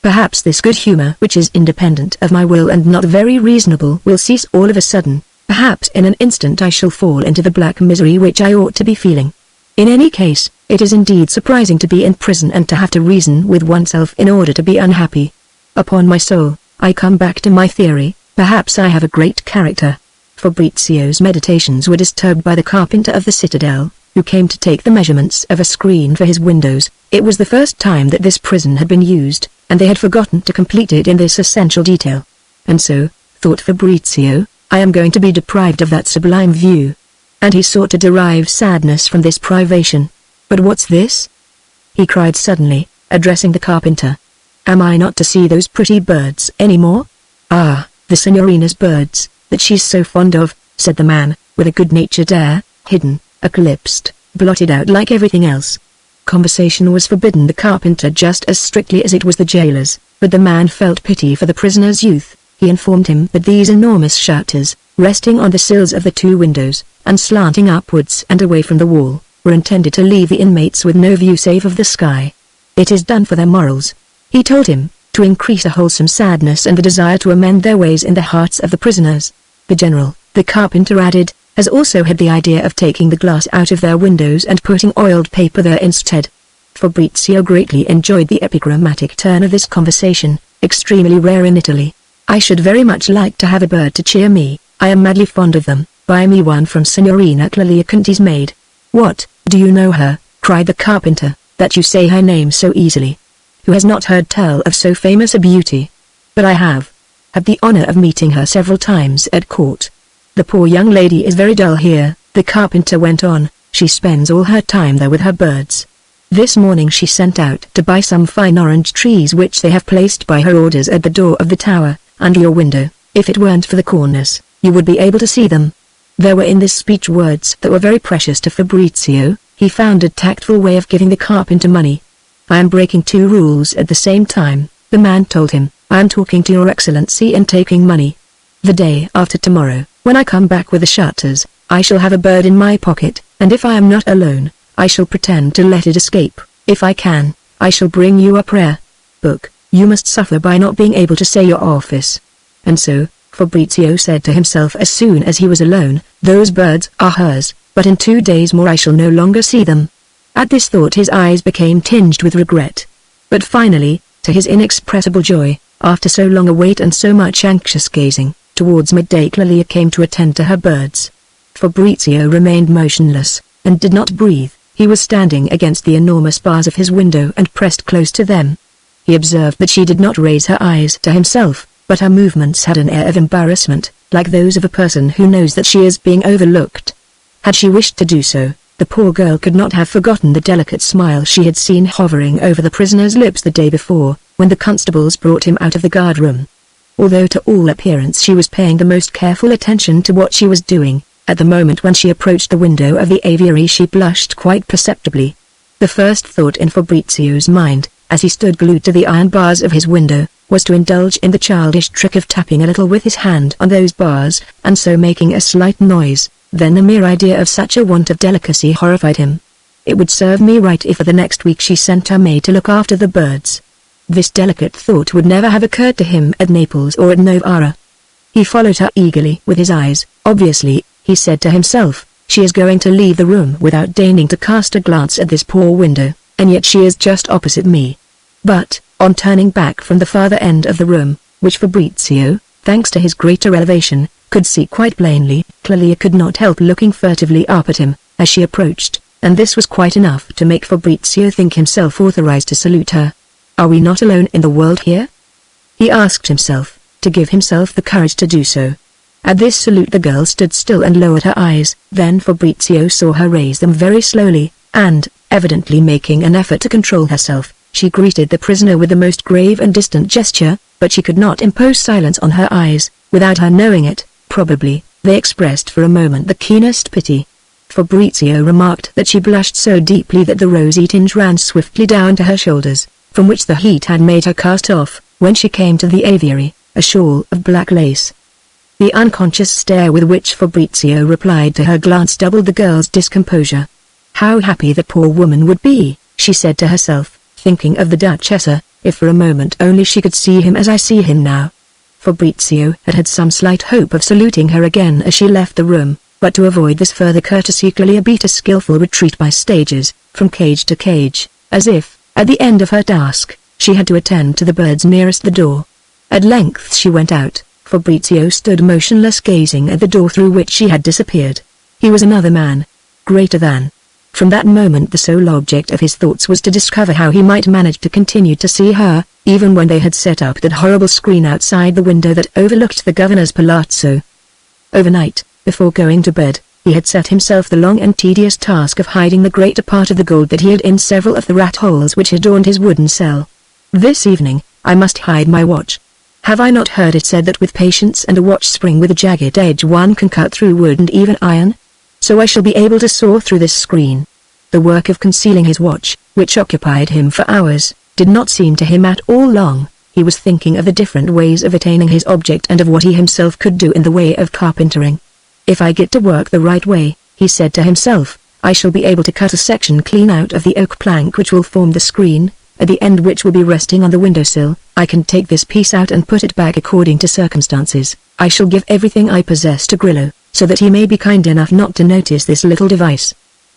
Perhaps this good humor which is independent of my will and not very reasonable will cease all of a sudden. Perhaps in an instant I shall fall into the black misery which I ought to be feeling. In any case, it is indeed surprising to be in prison and to have to reason with oneself in order to be unhappy. Upon my soul, I come back to my theory, perhaps I have a great character. Fabrizio's meditations were disturbed by the carpenter of the citadel, who came to take the measurements of a screen for his windows. It was the first time that this prison had been used, and they had forgotten to complete it in this essential detail. And so, thought Fabrizio, I am going to be deprived of that sublime view. And he sought to derive sadness from this privation. But what's this? He cried suddenly, addressing the carpenter. Am I not to see those pretty birds any more? Ah, the signorina's birds, that she's so fond of, said the man, with a good-natured air, hidden, eclipsed, blotted out like everything else. Conversation was forbidden the carpenter just as strictly as it was the jailer's, but the man felt pity for the prisoner's youth. He informed him that these enormous shutters, resting on the sills of the two windows, and slanting upwards and away from the wall, were intended to leave the inmates with no view save of the sky. It is done for their morals, he told him, to increase a wholesome sadness and the desire to amend their ways in the hearts of the prisoners. The general, the carpenter added, has also had the idea of taking the glass out of their windows and putting oiled paper there instead. Fabrizio greatly enjoyed the epigrammatic turn of this conversation, extremely rare in Italy. I should very much like to have a bird to cheer me, I am madly fond of them, buy me one from Signorina Clelia Conti's maid. What, do you know her, cried the carpenter, that you say her name so easily? Who has not heard tell of so famous a beauty? But I have. Had the honor of meeting her several times at court. The poor young lady is very dull here, the carpenter went on, she spends all her time there with her birds. This morning she sent out to buy some fine orange trees which they have placed by her orders at the door of the tower, under your window. If it weren't for the cornice, you would be able to see them. There were in this speech words that were very precious to Fabrizio. He found a tactful way of giving the carpenter money. I am breaking two rules at the same time, the man told him. I am talking to your excellency and taking money. The day after tomorrow, when I come back with the shutters, I shall have a bird in my pocket, and if I am not alone, I shall pretend to let it escape. If I can, I shall bring you a prayer book. You must suffer by not being able to say your office. And so, Fabrizio said to himself as soon as he was alone, those birds are hers, but in 2 days more I shall no longer see them. At this thought his eyes became tinged with regret. But finally, to his inexpressible joy, after so long a wait and so much anxious gazing, towards midday Clelia came to attend to her birds. Fabrizio remained motionless, and did not breathe. He was standing against the enormous bars of his window and pressed close to them. He observed that she did not raise her eyes to himself, but her movements had an air of embarrassment, like those of a person who knows that she is being overlooked. Had she wished to do so, the poor girl could not have forgotten the delicate smile she had seen hovering over the prisoner's lips the day before, when the constables brought him out of the guard-room. Although to all appearance she was paying the most careful attention to what she was doing, at the moment when she approached the window of the aviary she blushed quite perceptibly. The first thought in Fabrizio's mind, as he stood glued to the iron bars of his window, was to indulge in the childish trick of tapping a little with his hand on those bars, and so making a slight noise. Then the mere idea of such a want of delicacy horrified him. It would serve me right if for the next week she sent her maid to look after the birds. This delicate thought would never have occurred to him at Naples or at Novara. He followed her eagerly with his eyes. Obviously, he said to himself, she is going to leave the room without deigning to cast a glance at this poor window, and yet she is just opposite me. But, on turning back from the farther end of the room, which Fabrizio, thanks to his greater elevation, could see quite plainly, Clelia could not help looking furtively up at him, as she approached, and this was quite enough to make Fabrizio think himself authorized to salute her. Are we not alone in the world here? He asked himself, to give himself the courage to do so. At this salute the girl stood still and lowered her eyes. Then Fabrizio saw her raise them very slowly, and, evidently making an effort to control herself, she greeted the prisoner with the most grave and distant gesture, but she could not impose silence on her eyes. Without her knowing it, probably, they expressed for a moment the keenest pity. Fabrizio remarked that she blushed so deeply that the rosy tinge ran swiftly down to her shoulders, from which the heat had made her cast off, when she came to the aviary, a shawl of black lace. The unconscious stare with which Fabrizio replied to her glance doubled the girl's discomposure. How happy the poor woman would be, she said to herself, thinking of the Duchessa, if for a moment only she could see him as I see him now. Fabrizio had had some slight hope of saluting her again as she left the room, but to avoid this further courtesy Clelia beat a skillful retreat by stages, from cage to cage, as if, at the end of her task, she had to attend to the birds nearest the door. At length she went out. Fabrizio stood motionless gazing at the door through which she had disappeared. He was another man. Greater than. From that moment the sole object of his thoughts was to discover how he might manage to continue to see her, even when they had set up that horrible screen outside the window that overlooked the governor's palazzo. Overnight, before going to bed, he had set himself the long and tedious task of hiding the greater part of the gold that he had in several of the rat holes which adorned his wooden cell. This evening, I must hide my watch. Have I not heard it said that with patience and a watch spring with a jagged edge one can cut through wood and even iron? So I shall be able to saw through this screen. The work of concealing his watch, which occupied him for hours, did not seem to him at all long. He was thinking of the different ways of attaining his object and of what he himself could do in the way of carpentering. If I get to work the right way, he said to himself, I shall be able to cut a section clean out of the oak plank which will form the screen, at the end which will be resting on the windowsill. I can take this piece out and put it back according to circumstances. I shall give everything I possess to Grillo, so that he may be kind enough not to notice this little device.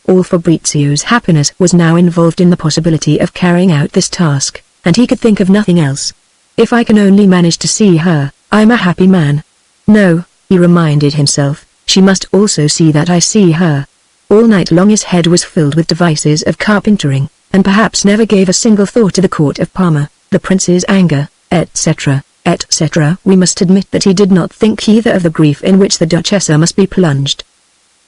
All Fabrizio's happiness was now involved in the possibility of carrying out this task, and he could think of nothing else. If I can only manage to see her, I'm a happy man. No, he reminded himself, she must also see that I see her. All night long his head was filled with devices of carpentering, and perhaps never gave a single thought to the court of Parma, the prince's anger, etc., etc. We must admit that he did not think either of the grief in which the Duchessa must be plunged.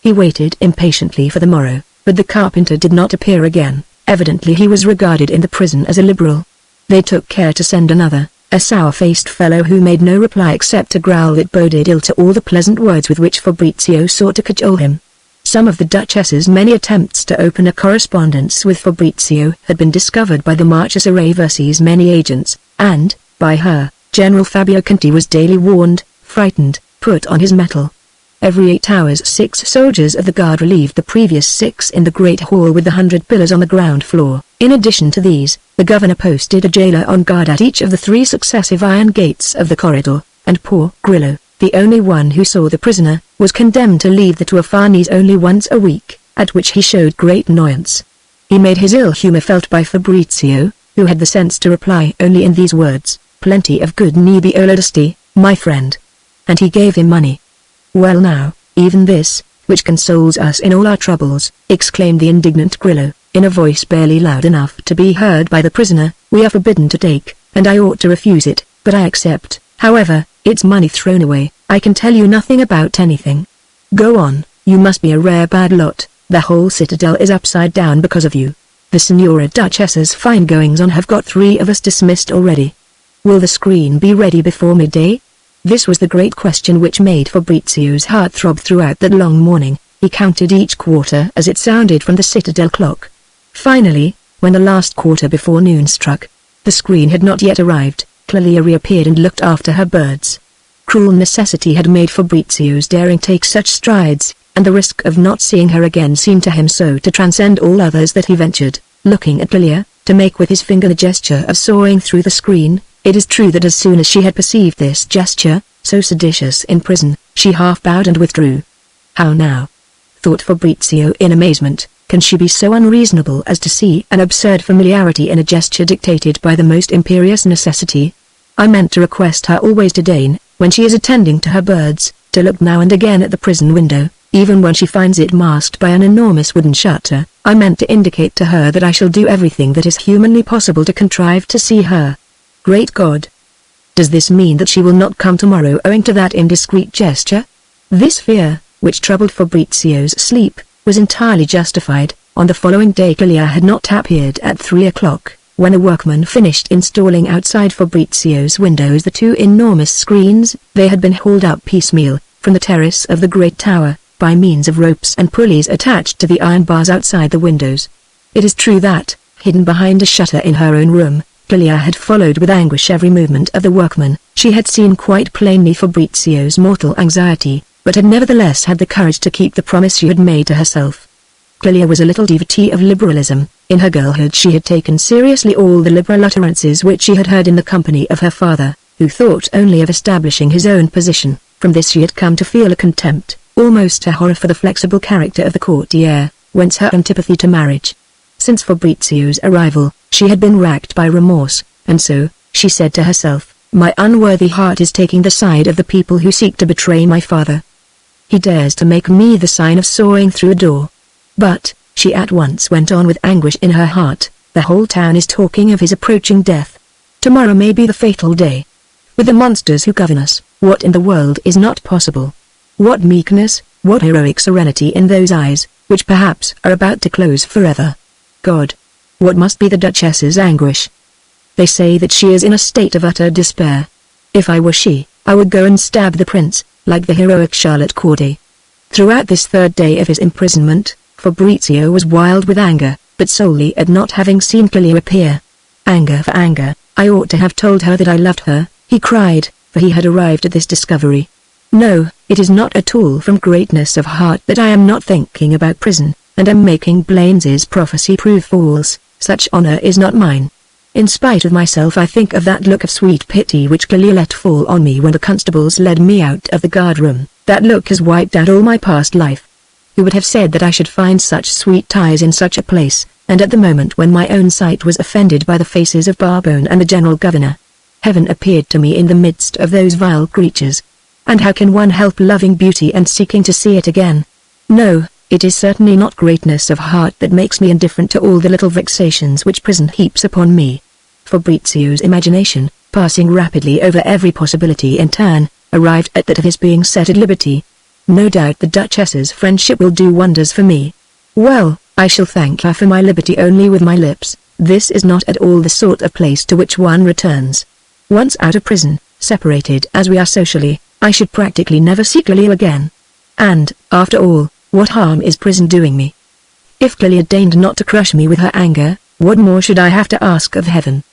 He waited impatiently for the morrow, but the carpenter did not appear again. Evidently he was regarded in the prison as a liberal. They took care to send another, a sour-faced fellow who made no reply except a growl that boded ill to all the pleasant words with which Fabrizio sought to cajole him. Some of the Duchess's many attempts to open a correspondence with Fabrizio had been discovered by the Marchesa Versi's many agents, and, by her, General Fabio Conti was daily warned, frightened, put on his mettle. Every 8 hours 6 soldiers of the guard relieved the previous 6 in the great hall with the 100 pillars on the ground floor. In addition to these, the governor posted a jailer on guard at each of the 3 successive iron gates of the corridor, and poor Grillo, the only one who saw the prisoner, was condemned to leave the Tua Farnese only once a week, at which he showed great annoyance. He made his ill humor felt by Fabrizio, who had the sense to reply only in these words, "Plenty of good Nebbiolo d'Asti, my friend." And he gave him money. "Well now, even this, which consoles us in all our troubles," exclaimed the indignant Grillo, in a voice barely loud enough to be heard by the prisoner, "we are forbidden to take, and I ought to refuse it, but I accept. However, it's money thrown away. I can tell you nothing about anything. Go on, you must be a rare bad lot. The whole citadel is upside down because of you. The Signora Duchessa's fine goings-on have got 3 of us dismissed already. Will the screen be ready before midday?" This was the great question which made Fabrizio's heart throb throughout that long morning. He counted each quarter as it sounded from the citadel clock. Finally, when the last quarter before noon struck, the screen had not yet arrived. Clelia reappeared and looked after her birds. Cruel necessity had made Fabrizio's daring take such strides, and the risk of not seeing her again seemed to him so to transcend all others that he ventured, looking at Clelia, to make with his finger the gesture of sawing through the screen. It is true that as soon as she had perceived this gesture, so seditious in prison, she half bowed and withdrew. How now? Thought Fabrizio in amazement, can she be so unreasonable as to see an absurd familiarity in a gesture dictated by the most imperious necessity? I meant to request her always to deign, when she is attending to her birds, to look now and again at the prison window, even when she finds it masked by an enormous wooden shutter. I meant to indicate to her that I shall do everything that is humanly possible to contrive to see her. Great God! Does this mean that she will not come tomorrow owing to that indiscreet gesture? This fear, which troubled Fabrizio's sleep, was entirely justified. On the following day Clelia had not appeared at 3 o'clock. When the workmen finished installing outside Fabrizio's windows the 2 enormous screens, they had been hauled up piecemeal, from the terrace of the great tower, by means of ropes and pulleys attached to the iron bars outside the windows. It is true that, hidden behind a shutter in her own room, Clelia had followed with anguish every movement of the workmen. She had seen quite plainly Fabrizio's mortal anxiety, but had nevertheless had the courage to keep the promise she had made to herself. Clelia was a little devotee of liberalism. In her girlhood she had taken seriously all the liberal utterances which she had heard in the company of her father, who thought only of establishing his own position. From this she had come to feel a contempt, almost a horror for the flexible character of the courtier, whence her antipathy to marriage. Since Fabrizio's arrival, she had been racked by remorse, and so, she said to herself, my unworthy heart is taking the side of the people who seek to betray my father. He dares to make me the sign of sawing through a door. But, she at once went on with anguish in her heart, the whole town is talking of his approaching death. Tomorrow may be the fatal day. With the monsters who govern us, what in the world is not possible? What meekness, what heroic serenity in those eyes, which perhaps are about to close forever. God! What must be the Duchess's anguish? They say that she is in a state of utter despair. If I were she, I would go and stab the prince, like the heroic Charlotte Corday. Throughout this third day of his imprisonment, Fabrizio was wild with anger, but solely at not having seen Clelia appear. Anger for anger, I ought to have told her that I loved her, he cried, for he had arrived at this discovery. No, it is not at all from greatness of heart that I am not thinking about prison, and am making Blaines's prophecy prove false. Such honor is not mine. In spite of myself I think of that look of sweet pity which Clelia let fall on me when the constables led me out of the guard-room. That look has wiped out all my past life. Who would have said that I should find such sweet ties in such a place, and at the moment when my own sight was offended by the faces of Barbone and the General Governor? Heaven appeared to me in the midst of those vile creatures. And how can one help loving beauty and seeking to see it again? No, it is certainly not greatness of heart that makes me indifferent to all the little vexations which prison heaps upon me. Fabrizio's imagination, passing rapidly over every possibility in turn, arrived at that of his being set at liberty. No doubt the Duchess's friendship will do wonders for me. Well, I shall thank her for my liberty only with my lips. This is not at all the sort of place to which one returns. Once out of prison, separated as we are socially, I should practically never see Clelia again. And, after all, what harm is prison doing me? If Clelia deigned not to crush me with her anger, what more should I have to ask of heaven?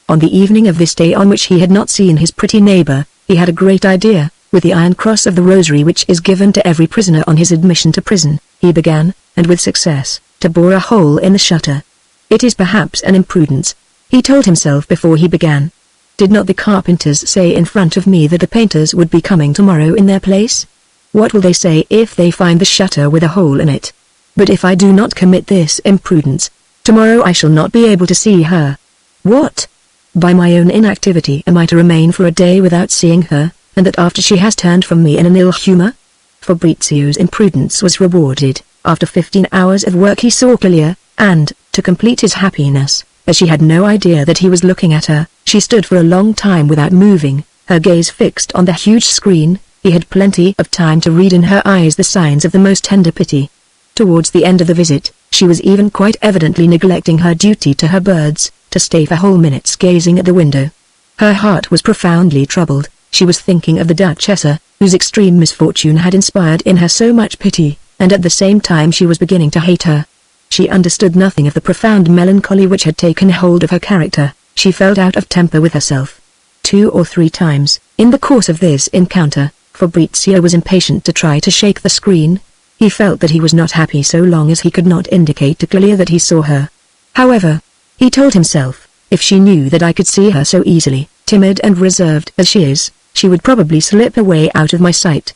On the evening of this day on which he had not seen his pretty neighbor, he had a great idea. With the iron cross of the rosary which is given to every prisoner on his admission to prison, he began, and with success, to bore a hole in the shutter. It is perhaps an imprudence, he told himself before he began. Did not the carpenters say in front of me that the painters would be coming tomorrow in their place? What will they say if they find the shutter with a hole in it? But if I do not commit this imprudence, tomorrow I shall not be able to see her. What? By my own inactivity am I to remain for a day without seeing her, and that after she has turned from me in an ill humor? Fabrizio's imprudence was rewarded. After 15 hours of work he saw Clelia, and, to complete his happiness, as she had no idea that he was looking at her, she stood for a long time without moving, her gaze fixed on the huge screen. He had plenty of time to read in her eyes the signs of the most tender pity. Towards the end of the visit, she was even quite evidently neglecting her duty to her birds, to stay for whole minutes gazing at the window. Her heart was profoundly troubled. She was thinking of the Duchessa, whose extreme misfortune had inspired in her so much pity, and at the same time she was beginning to hate her. She understood nothing of the profound melancholy which had taken hold of her character. She felt out of temper with herself. 2 or 3 times, in the course of this encounter, Fabrizio was impatient to try to shake the screen. He felt that he was not happy so long as he could not indicate to Clelia that he saw her. However, he told himself, if she knew that I could see her so easily, timid and reserved as she is, she would probably slip away out of my sight.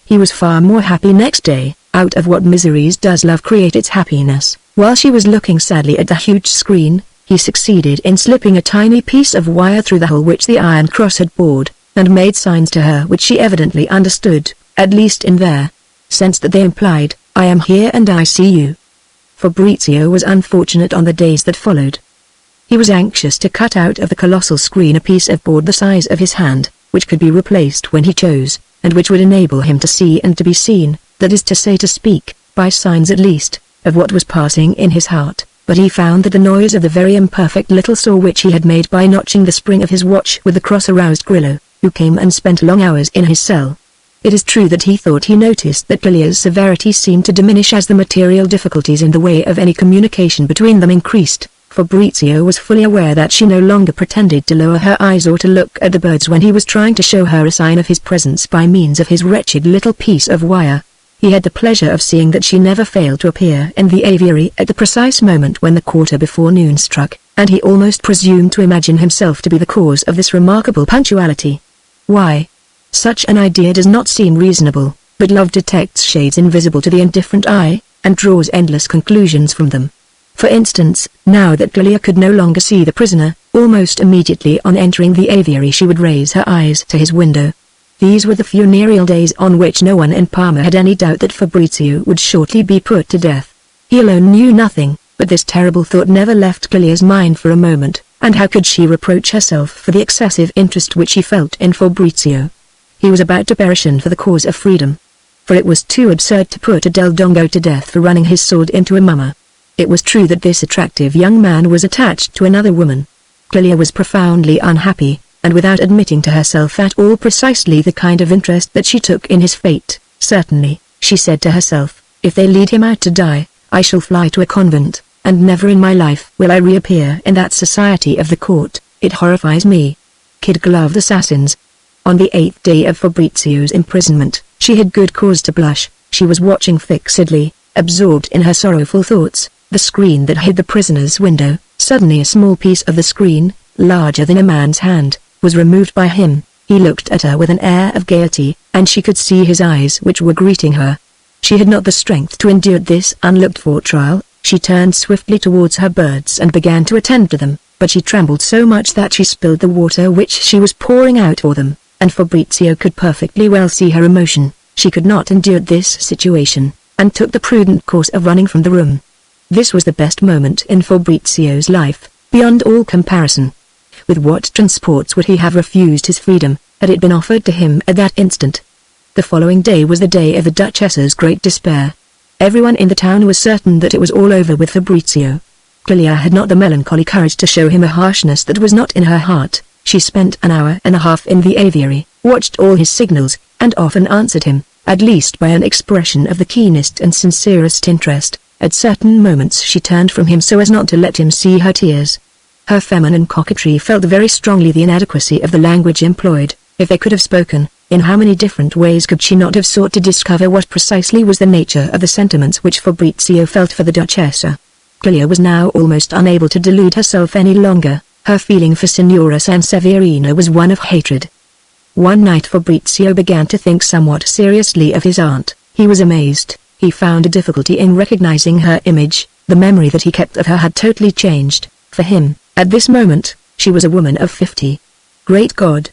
He was far more happy next day. Out of what miseries does love create its happiness? While she was looking sadly at the huge screen, he succeeded in slipping a tiny piece of wire through the hole which the iron cross had bored, and made signs to her which she evidently understood, at least in their sense that they implied, I am here and I see you. Fabrizio was unfortunate on the days that followed. He was anxious to cut out of the colossal screen a piece of board the size of his hand, which could be replaced when he chose, and which would enable him to see and to be seen, that is to say to speak, by signs at least, of what was passing in his heart. But he found that the noise of the very imperfect little saw which he had made by notching the spring of his watch with the cross aroused Grillo, who came and spent long hours in his cell. It is true that he thought he noticed that Clelia's severity seemed to diminish as the material difficulties in the way of any communication between them increased. Fabrizio was fully aware that she no longer pretended to lower her eyes or to look at the birds when he was trying to show her a sign of his presence by means of his wretched little piece of wire. He had the pleasure of seeing that she never failed to appear in the aviary at the precise moment when the quarter before noon struck, and he almost presumed to imagine himself to be the cause of this remarkable punctuality. Why? Such an idea does not seem reasonable, but love detects shades invisible to the indifferent eye, and draws endless conclusions from them. For instance, now that Clelia could no longer see the prisoner, almost immediately on entering the aviary she would raise her eyes to his window. These were the funereal days on which no one in Parma had any doubt that Fabrizio would shortly be put to death. He alone knew nothing, but this terrible thought never left Clelia's mind for a moment, and how could she reproach herself for the excessive interest which she felt in Fabrizio? He was about to perish for the cause of freedom. For it was too absurd to put a Del Dongo to death for running his sword into a mummer. It was true that this attractive young man was attached to another woman. Clelia was profoundly unhappy, and without admitting to herself at all precisely the kind of interest that she took in his fate. Certainly, she said to herself, if they lead him out to die, I shall fly to a convent, and never in my life will I reappear in that society of the court. It horrifies me. Kid-gloved assassins. On the 8th day of Fabrizio's imprisonment, she had good cause to blush. She was watching fixedly, absorbed in her sorrowful thoughts, the screen that hid the prisoner's window. Suddenly a small piece of the screen, larger than a man's hand, was removed by him. He looked at her with an air of gaiety, and she could see his eyes which were greeting her. She had not the strength to endure this unlooked-for trial. She turned swiftly towards her birds and began to attend to them, but she trembled so much that she spilled the water which she was pouring out for them, and Fabrizio could perfectly well see her emotion. She could not endure this situation, and took the prudent course of running from the room. This was the best moment in Fabrizio's life, beyond all comparison. With what transports would he have refused his freedom, had it been offered to him at that instant? The following day was the day of the Duchess's great despair. Everyone in the town was certain that it was all over with Fabrizio. Clelia had not the melancholy courage to show him a harshness that was not in her heart. She spent an hour and a half in the aviary, watched all his signals, and often answered him, at least by an expression of the keenest and sincerest interest. At certain moments she turned from him so as not to let him see her tears. Her feminine coquetry felt very strongly the inadequacy of the language employed. If they could have spoken, in how many different ways could she not have sought to discover what precisely was the nature of the sentiments which Fabrizio felt for the Duchessa? Clelia was now almost unable to delude herself any longer. Her feeling for Signora Sanseverina was one of hatred. One night Fabrizio began to think somewhat seriously of his aunt. He was amazed. He found a difficulty in recognizing her image. The memory that he kept of her had totally changed. For him, at this moment, she was a woman of 50. Great God!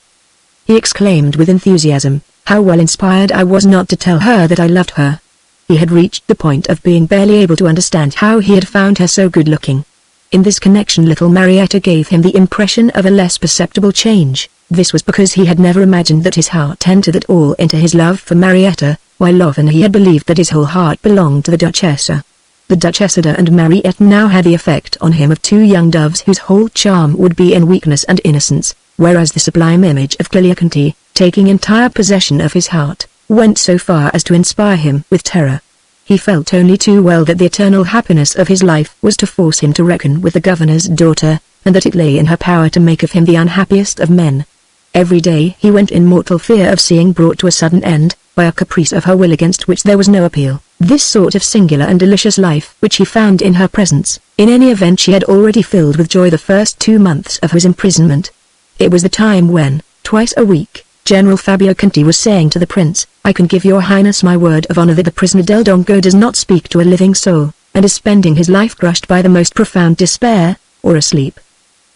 He exclaimed with enthusiasm, how well inspired I was not to tell her that I loved her. He had reached the point of being barely able to understand how he had found her so good-looking. In this connection little Marietta gave him the impression of a less perceptible change. This was because he had never imagined that his heart entered at all into his love for Marietta, while often he had believed that his whole heart belonged to the Duchessa. The Duchessa and Marietta now had the effect on him of two young doves whose whole charm would be in weakness and innocence, whereas the sublime image of Clelia Conti, taking entire possession of his heart, went so far as to inspire him with terror. He felt only too well that the eternal happiness of his life was to force him to reckon with the governor's daughter, and that it lay in her power to make of him the unhappiest of men. Every day he went in mortal fear of seeing brought to a sudden end, by a caprice of her will against which there was no appeal, this sort of singular and delicious life which he found in her presence. In any event she had already filled with joy the first 2 months of his imprisonment. It was the time when, twice a week, General Fabio Conti was saying to the prince, I can give your highness my word of honor that the prisoner Del Dongo does not speak to a living soul, and is spending his life crushed by the most profound despair, or asleep.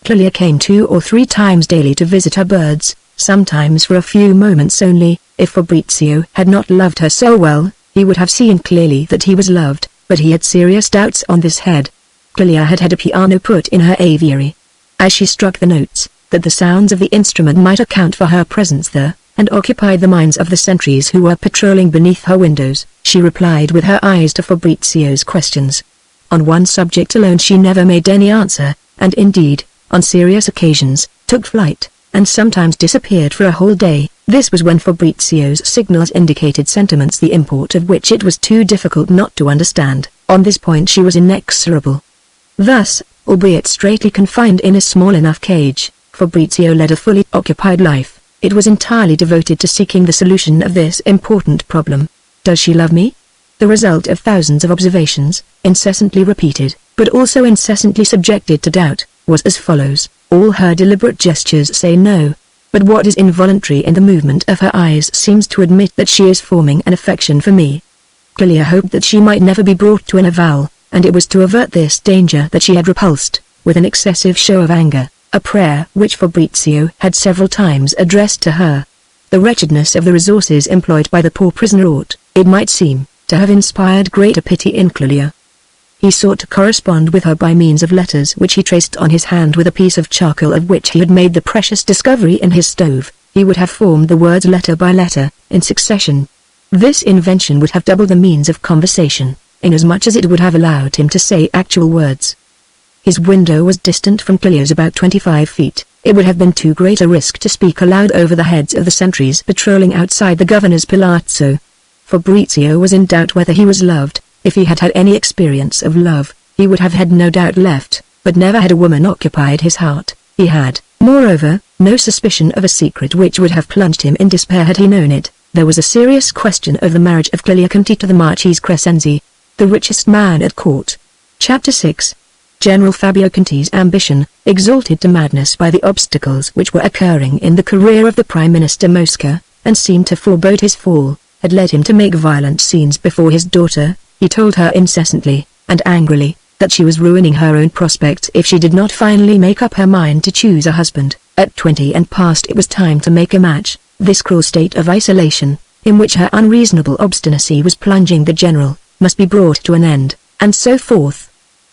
Clelia came 2 or 3 times daily to visit her birds, sometimes for a few moments only. If Fabrizio had not loved her so well, he would have seen clearly that he was loved, but he had serious doubts on this head. Clelia had had a piano put in her aviary. As she struck the notes, that the sounds of the instrument might account for her presence there, and occupied the minds of the sentries who were patrolling beneath her windows, she replied with her eyes to Fabrizio's questions. On one subject alone she never made any answer, and indeed, on serious occasions, took flight, and sometimes disappeared for a whole day. This was when Fabrizio's signals indicated sentiments the import of which it was too difficult not to understand. On this point she was inexorable. Thus, albeit straitly confined in a small enough cage, Fabrizio led a fully occupied life. It was entirely devoted to seeking the solution of this important problem. Does she love me? the result of thousands of observations, incessantly repeated, but also incessantly subjected to doubt, was as follows. All her deliberate gestures say no. But what is involuntary in the movement of her eyes seems to admit that she is forming an affection for me. Clelia hoped that she might never be brought to an avowal, and it was to avert this danger that she had repulsed, with an excessive show of anger, a prayer which Fabrizio had several times addressed to her. The wretchedness of the resources employed by the poor prisoner ought, it might seem, to have inspired greater pity in Clelia. He sought to correspond with her by means of letters which he traced on his hand with a piece of charcoal of which he had made the precious discovery in his stove. He would have formed the words letter by letter, in succession. This invention would have doubled the means of conversation, inasmuch as it would have allowed him to say actual words. His window was distant from Clelia's about 25 feet. It would have been too great a risk to speak aloud over the heads of the sentries patrolling outside the governor's palazzo. Fabrizio was in doubt whether he was loved. If he had had any experience of love, he would have had no doubt left, but never had a woman occupied his heart. He had, moreover, no suspicion of a secret which would have plunged him in despair had he known it. There was a serious question of the marriage of Clelia Conti to the Marchese Crescenzi, the richest man at court. Chapter 6. General Fabio Conti's ambition, exalted to madness by the obstacles which were occurring in the career of the Prime Minister Mosca, and seemed to forebode his fall, had led him to make violent scenes before his daughter. He told her incessantly, and angrily, that she was ruining her own prospects if she did not finally make up her mind to choose a husband. At 20 and past it was time to make a match. This cruel state of isolation, in which her unreasonable obstinacy was plunging the general, must be brought to an end, and so forth.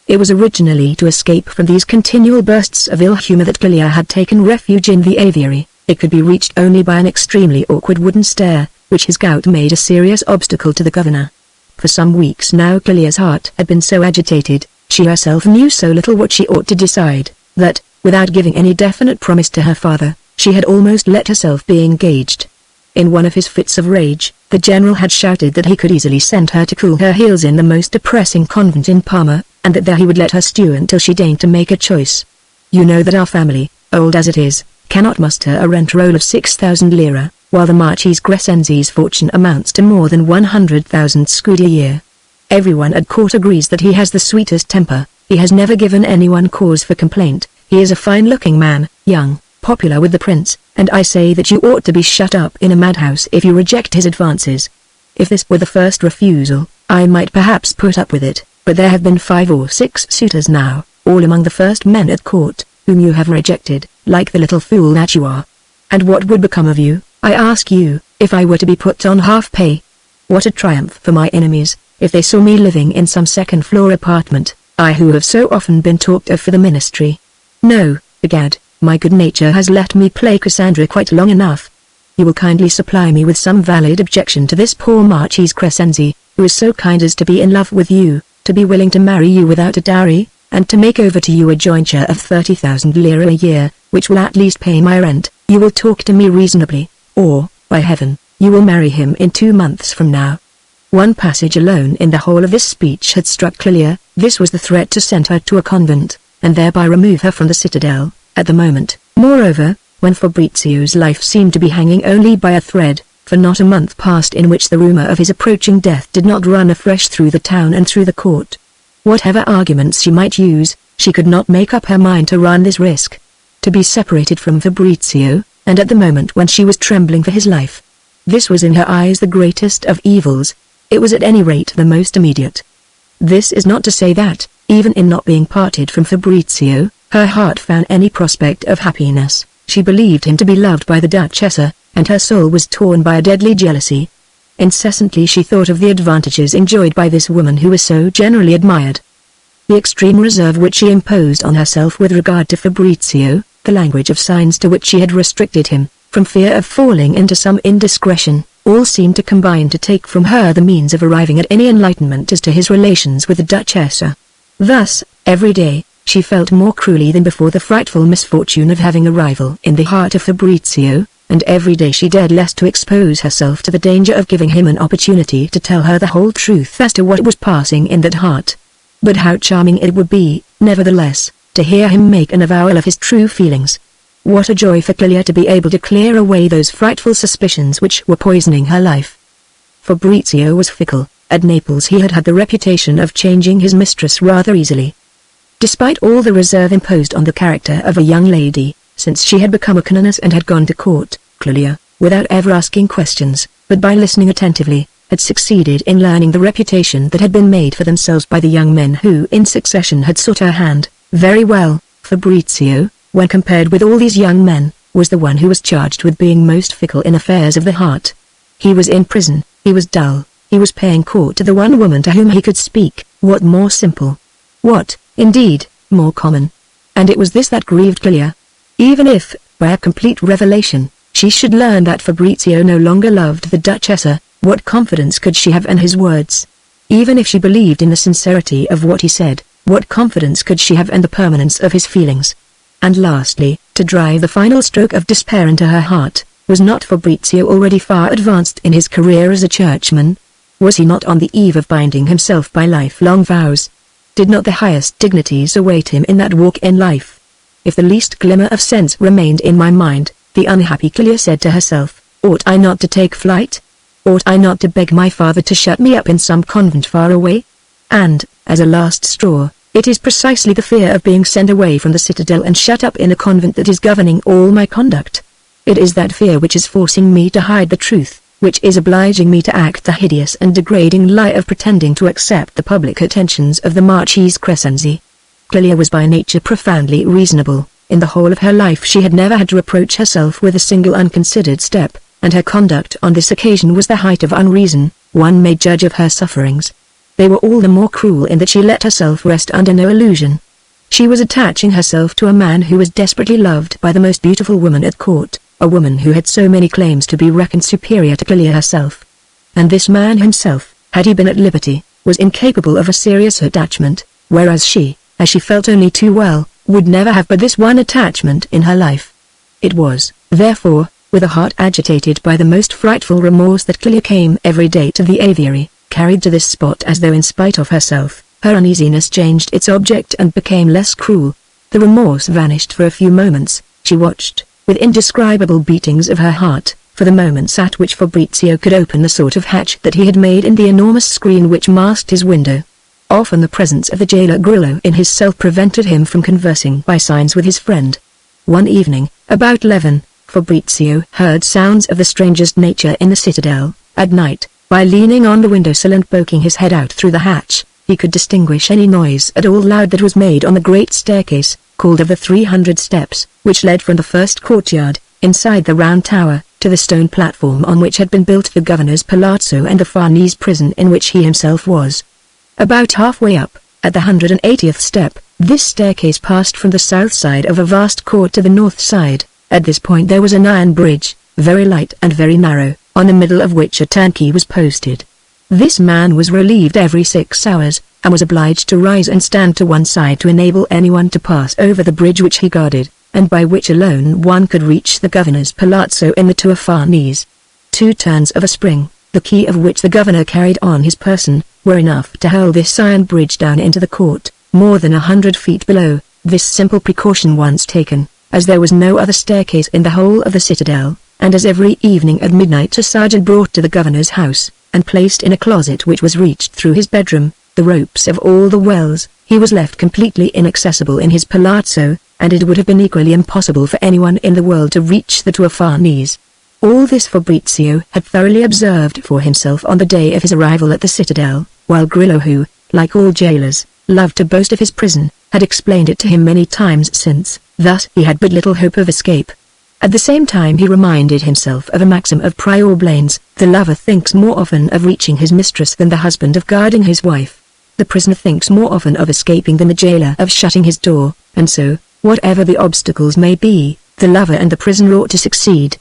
It was originally to escape from these continual bursts of ill humor that Clelia had taken refuge in the aviary. It could be reached only by an extremely awkward wooden stair, which his gout made a serious obstacle to the governor. For some weeks now Clelia's heart had been so agitated, she herself knew so little what she ought to decide, that, without giving any definite promise to her father, she had almost let herself be engaged. In one of his fits of rage, the general had shouted that he could easily send her to cool her heels in the most depressing convent in Parma, and that there he would let her stew until she deigned to make a choice. You know that our family, old as it is, cannot muster a rent roll of 6,000 lire, while the Marchese Crescenzi's fortune amounts to more than 100,000 scudi a year. Everyone at court agrees that he has the sweetest temper. He has never given anyone cause for complaint. He is a fine-looking man, young, popular with the prince, and I say that you ought to be shut up in a madhouse if you reject his advances. If this were the first refusal, I might perhaps put up with it, but there have been 5 or 6 suitors now, all among the first men at court, whom you have rejected, like the little fool that you are. And what would become of you, I ask you, if I were to be put on half pay? What a triumph for my enemies, if they saw me living in some second-floor apartment, I who have so often been talked of for the ministry. No, begad, my good nature has let me play Cassandra quite long enough. You will kindly supply me with some valid objection to this poor Marchese Crescenzi, who is so kind as to be in love with you, to be willing to marry you without a dowry, and to make over to you a jointure of 30,000 lire a year, which will at least pay my rent. You will talk to me reasonably, or, by heaven, you will marry him in 2 months from now. One passage alone in the whole of this speech had struck Clelia. This was the threat to send her to a convent, and thereby remove her from the citadel, at the moment, moreover, when Fabrizio's life seemed to be hanging only by a thread, for not a month passed in which the rumor of his approaching death did not run afresh through the town and through the court. Whatever arguments she might use, she could not make up her mind to run this risk. To be separated from Fabrizio, and at the moment when she was trembling for his life. This was in her eyes the greatest of evils. It was at any rate the most immediate. This is not to say that, even in not being parted from Fabrizio, her heart found any prospect of happiness. She believed him to be loved by the Duchessa, and her soul was torn by a deadly jealousy. Incessantly she thought of the advantages enjoyed by this woman who was so generally admired. The extreme reserve which she imposed on herself with regard to Fabrizio, the language of signs to which she had restricted him, from fear of falling into some indiscretion, all seemed to combine to take from her the means of arriving at any enlightenment as to his relations with the Duchessa. Thus, every day, she felt more cruelly than before the frightful misfortune of having a rival in the heart of Fabrizio, and every day she dared less to expose herself to the danger of giving him an opportunity to tell her the whole truth as to what was passing in that heart. But how charming it would be, nevertheless, to hear him make an avowal of his true feelings. What a joy for Clelia to be able to clear away those frightful suspicions which were poisoning her life. Fabrizio was fickle, At Naples he had had the reputation of changing his mistress rather easily. Despite all the reserve imposed on the character of a young lady, since she had become a canoness and had gone to court, Clelia, without ever asking questions, but by listening attentively, had succeeded in learning the reputation that had been made for themselves by the young men who in succession had sought her hand. Very well, Fabrizio, when compared with all these young men, was the one who was charged with being most fickle in affairs of the heart. He was in prison, he was dull, he was paying court to the one woman to whom he could speak. What more simple? What, indeed, more common? And it was this that grieved Clelia. Even if, by a complete revelation, she should learn that Fabrizio no longer loved the Duchessa, what confidence could she have in his words? Even if she believed in the sincerity of what he said, what confidence could she have in the permanence of his feelings? And lastly, to drive the final stroke of despair into her heart, was not Fabrizio already far advanced in his career as a churchman? Was he not on the eve of binding himself by lifelong vows? Did not the highest dignities await him in that walk in life? If the least glimmer of sense remained in my mind, the unhappy Clelia said to herself, ought I not to take flight? Ought I not to beg my father to shut me up in some convent far away? And, as a last straw, it is precisely the fear of being sent away from the citadel and shut up in a convent that is governing all my conduct. It is that fear which is forcing me to hide the truth, which is obliging me to act the hideous and degrading lie of pretending to accept the public attentions of the Marchese Crescenzi. Clelia was by nature profoundly reasonable. In the whole of her life she had never had to reproach herself with a single unconsidered step, and her conduct on this occasion was the height of unreason. One may judge of her sufferings. They were all the more cruel in that she let herself rest under no illusion. She was attaching herself to a man who was desperately loved by the most beautiful woman at court, a woman who had so many claims to be reckoned superior to Clelia herself. And this man himself, had he been at liberty, was incapable of a serious attachment, whereas she, as she felt only too well, would never have but this one attachment in her life. It was, therefore, with a heart agitated by the most frightful remorse that Clelia came every day to the aviary, carried to this spot as though in spite of herself. Her uneasiness changed its object and became less cruel. The remorse vanished for a few moments. She watched, with indescribable beatings of her heart, for the moments at which Fabrizio could open the sort of hatch that he had made in the enormous screen which masked his window. Often the presence of the jailer Grillo in his cell prevented him from conversing by signs with his friend. One evening, about 11, Fabrizio heard sounds of the strangest nature in the citadel. At night, by leaning on the windowsill and poking his head out through the hatch, he could distinguish any noise at all loud that was made on the great staircase, called of the 300 steps, which led from the first courtyard, inside the round tower, to the stone platform on which had been built the governor's palazzo and the Farnese prison in which he himself was. About halfway up, at the 180th step, this staircase passed from the south side of a vast court to the north side. At this point there was an iron bridge, very light and very narrow, on the middle of which a turnkey was posted. This man was relieved every 6 hours, and was obliged to rise and stand to one side to enable anyone to pass over the bridge which he guarded, and by which alone one could reach the governor's palazzo in the Tua Farnese. 2 turns of a spring, the key of which the governor carried on his person, were enough to hurl this iron bridge down into the court, more than 100 feet below. This simple precaution once taken, as there was no other staircase in the whole of the citadel, and as every evening at midnight a sergeant brought to the governor's house, and placed in a closet which was reached through his bedroom, the ropes of all the wells, he was left completely inaccessible in his palazzo, and it would have been equally impossible for anyone in the world to reach the Tua Farnese. All this Fabrizio had thoroughly observed for himself on the day of his arrival at the citadel, while Grillo, who, like all jailers, loved to boast of his prison, had explained it to him many times since. Thus he had but little hope of escape. At the same time he reminded himself of a maxim of Prior Blaine's: the lover thinks more often of reaching his mistress than the husband of guarding his wife. The prisoner thinks more often of escaping than the jailer of shutting his door, and so, whatever the obstacles may be, the lover and the prisoner ought to succeed.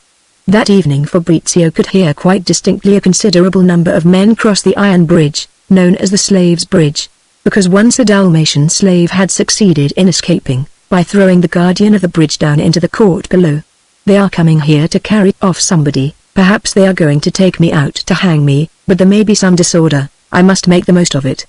That evening Fabrizio could hear quite distinctly a considerable number of men cross the iron bridge, known as the Slaves' Bridge, because once a Dalmatian slave had succeeded in escaping, by throwing the guardian of the bridge down into the court below. They are coming here to carry off somebody, perhaps they are going to take me out to hang me, but there may be some disorder, I must make the most of it.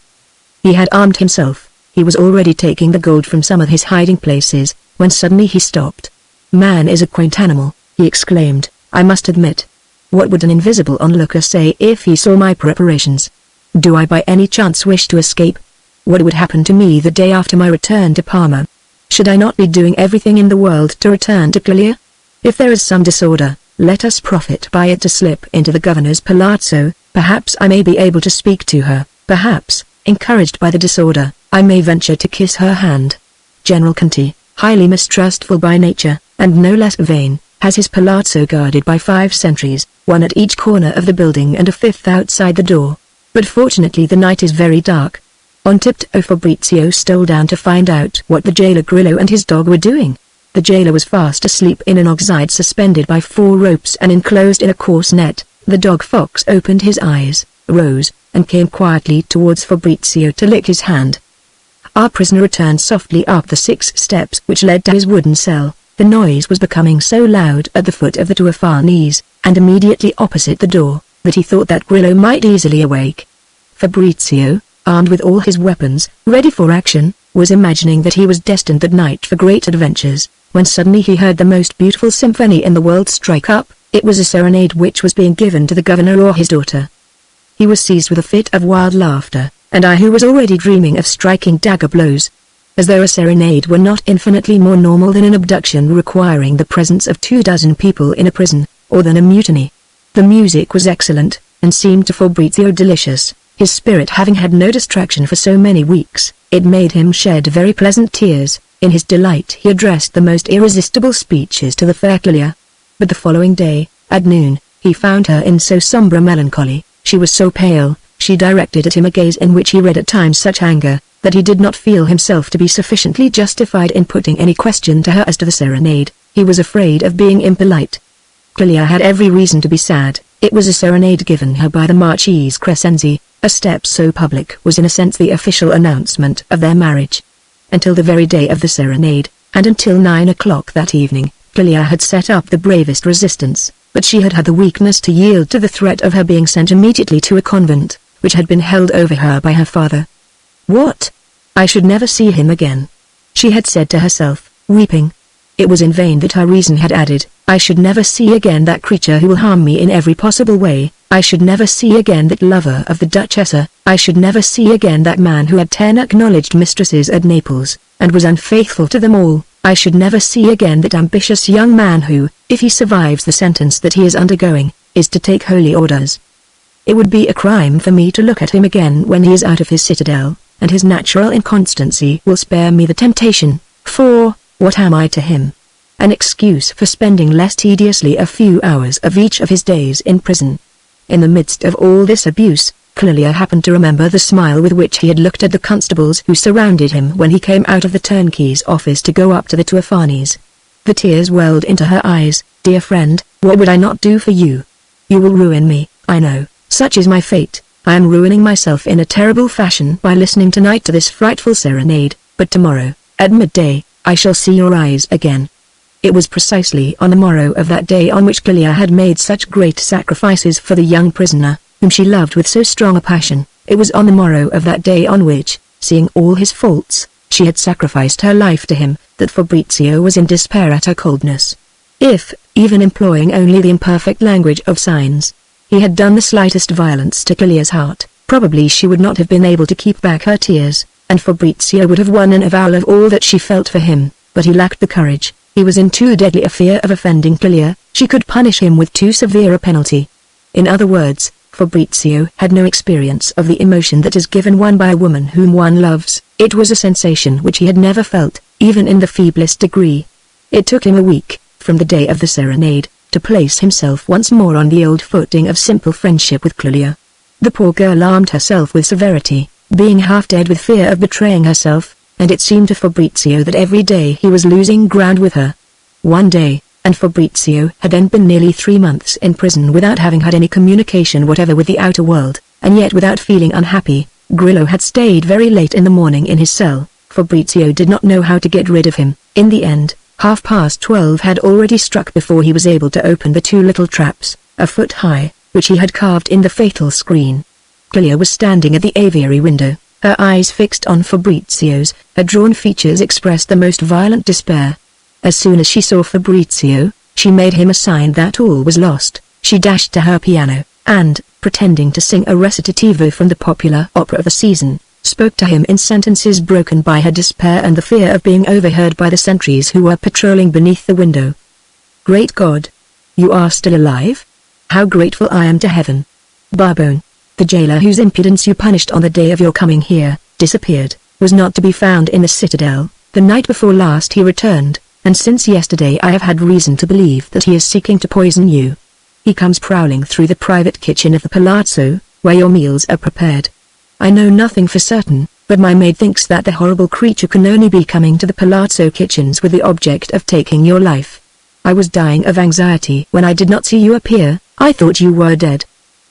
He had armed himself, he was already taking the gold from some of his hiding places, when suddenly he stopped. Man is a quaint animal, he exclaimed, I must admit. What would an invisible onlooker say if he saw my preparations? Do I by any chance wish to escape? What would happen to me the day after my return to Parma? Should I not be doing everything in the world to return to Clelia? If there is some disorder, let us profit by it to slip into the governor's palazzo. Perhaps I may be able to speak to her. Perhaps, encouraged by the disorder, I may venture to kiss her hand. General Conti, highly mistrustful by nature, and no less vain, has his palazzo guarded by 5 sentries, 1 at each corner of the building and a 5th outside the door. But fortunately the night is very dark. On tiptoe Fabrizio stole down to find out what the jailer Grillo and his dog were doing. The jailer was fast asleep in an oxide suspended by 4 ropes and enclosed in a coarse net. The dog Fox opened his eyes, rose, and came quietly towards Fabrizio to lick his hand. Our prisoner returned softly up the 6 steps which led to his wooden cell. The noise was becoming so loud at the foot of the Tuafanis, and immediately opposite the door, that he thought that Grillo might easily awake. Fabrizio, armed with all his weapons, ready for action, was imagining that he was destined that night for great adventures, when suddenly he heard the most beautiful symphony in the world strike up. It was a serenade which was being given to the governor or his daughter. He was seized with a fit of wild laughter, and I, who was already dreaming of striking dagger blows, as though a serenade were not infinitely more normal than an abduction requiring the presence of 24 people in a prison, or than a mutiny. The music was excellent, and seemed to Fabrizio delicious. His spirit having had no distraction for so many weeks, it made him shed very pleasant tears. In his delight he addressed the most irresistible speeches to the fair Clelia. But the following day, at noon, he found her in so sombre melancholy, she was so pale, she directed at him a gaze in which he read at times such anger, that he did not feel himself to be sufficiently justified in putting any question to her as to the serenade. He was afraid of being impolite. Clelia had every reason to be sad. It was a serenade given her by the Marchese Crescenzi. A step so public was in a sense the official announcement of their marriage. Until the very day of the serenade, and until 9 o'clock that evening, Clelia had set up the bravest resistance, but she had had the weakness to yield to the threat of her being sent immediately to a convent, which had been held over her by her father. What? I should never see him again, she had said to herself, weeping. It was in vain that her reason had added, I should never see again that creature who will harm me in every possible way. I should never see again that lover of the Duchessa. I should never see again that man who had 10 acknowledged mistresses at Naples, and was unfaithful to them all. I should never see again that ambitious young man who, if he survives the sentence that he is undergoing, is to take holy orders. It would be a crime for me to look at him again when he is out of his citadel, and his natural inconstancy will spare me the temptation, for, what am I to him? An excuse for spending less tediously a few hours of each of his days in prison. In the midst of all this abuse, Clelia happened to remember the smile with which he had looked at the constables who surrounded him when he came out of the turnkey's office to go up to the Tuafanis. The tears welled into her eyes. Dear friend, what would I not do for you? You will ruin me, I know, such is my fate. I am ruining myself in a terrible fashion by listening tonight to this frightful serenade, but tomorrow, at midday, I shall see your eyes again. It was precisely on the morrow of that day on which Clelia had made such great sacrifices for the young prisoner, whom she loved with so strong a passion. It was on the morrow of that day on which, seeing all his faults, she had sacrificed her life to him, that Fabrizio was in despair at her coldness. If, even employing only the imperfect language of signs, he had done the slightest violence to Clelia's heart, probably she would not have been able to keep back her tears, and Fabrizio would have won an avowal of all that she felt for him, but he lacked the courage. He was in too deadly a fear of offending Clelia. She could punish him with too severe a penalty. In other words, Fabrizio had no experience of the emotion that is given one by a woman whom one loves. It was a sensation which he had never felt, even in the feeblest degree. It took him a week, from the day of the serenade, to place himself once more on the old footing of simple friendship with Clelia. The poor girl armed herself with severity, being half dead with fear of betraying herself, and it seemed to Fabrizio that every day he was losing ground with her. One day, and Fabrizio had then been nearly 3 months in prison without having had any communication whatever with the outer world, and yet without feeling unhappy. Grillo had stayed very late in the morning in his cell. Fabrizio did not know how to get rid of him. In the end, 12:30 had already struck before he was able to open the 2 little traps, a foot high, which he had carved in the fatal screen. Clelia was standing at the aviary window, her eyes fixed on Fabrizio's. Her drawn features expressed the most violent despair. As soon as she saw Fabrizio, she made him a sign that all was lost. She dashed to her piano, and, pretending to sing a recitativo from the popular opera of the season, spoke to him in sentences broken by her despair and the fear of being overheard by the sentries who were patrolling beneath the window. "Great God! You are still alive? How grateful I am to heaven!" Barbone, the jailer whose impudence you punished on the day of your coming here, disappeared, was not to be found in the citadel. The night before last he returned, and since yesterday I have had reason to believe that he is seeking to poison you. He comes prowling through the private kitchen of the palazzo, where your meals are prepared. I know nothing for certain, but my maid thinks that the horrible creature can only be coming to the palazzo kitchens with the object of taking your life. I was dying of anxiety when I did not see you appear. I thought you were dead.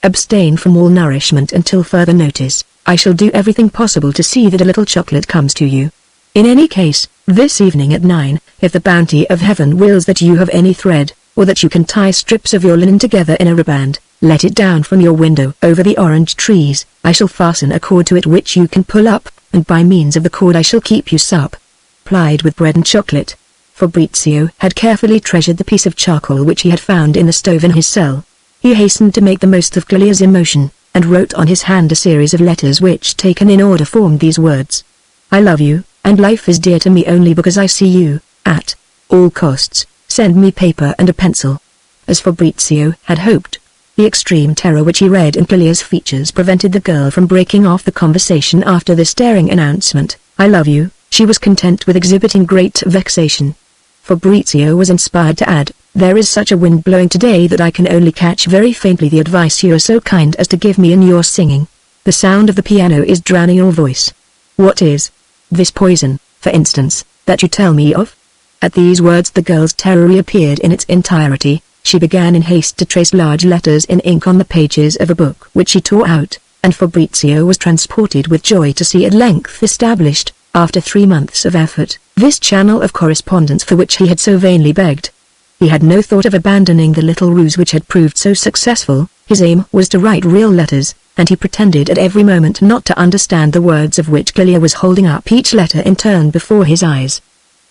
Abstain from all nourishment until further notice. I shall do everything possible to see that a little chocolate comes to you. In any case, this evening at 9, if the bounty of heaven wills that you have any thread, or that you can tie strips of your linen together in a riband, let it down from your window over the orange trees. I shall fasten a cord to it which you can pull up, and by means of the cord I shall keep you supplied with bread and chocolate. Fabrizio had carefully treasured the piece of charcoal which he had found in the stove in his cell. He hastened to make the most of Clelia's emotion, and wrote on his hand a series of letters which taken in order formed these words: "I love you, and life is dear to me only because I see you. At all costs, send me paper and a pencil." As Fabrizio had hoped, the extreme terror which he read in Clelia's features prevented the girl from breaking off the conversation after this daring announcement. "I love you," she was content with exhibiting great vexation. Fabrizio was inspired to add, "There is such a wind blowing today that I can only catch very faintly the advice you are so kind as to give me in your singing. The sound of the piano is drowning your voice. What is this poison, for instance, that you tell me of?" At these words the girl's terror reappeared in its entirety. She began in haste to trace large letters in ink on the pages of a book which she tore out, and Fabrizio was transported with joy to see at length established, after 3 months of effort, this channel of correspondence for which he had so vainly begged. He had no thought of abandoning the little ruse which had proved so successful. His aim was to write real letters, and he pretended at every moment not to understand the words of which Clelia was holding up each letter in turn before his eyes.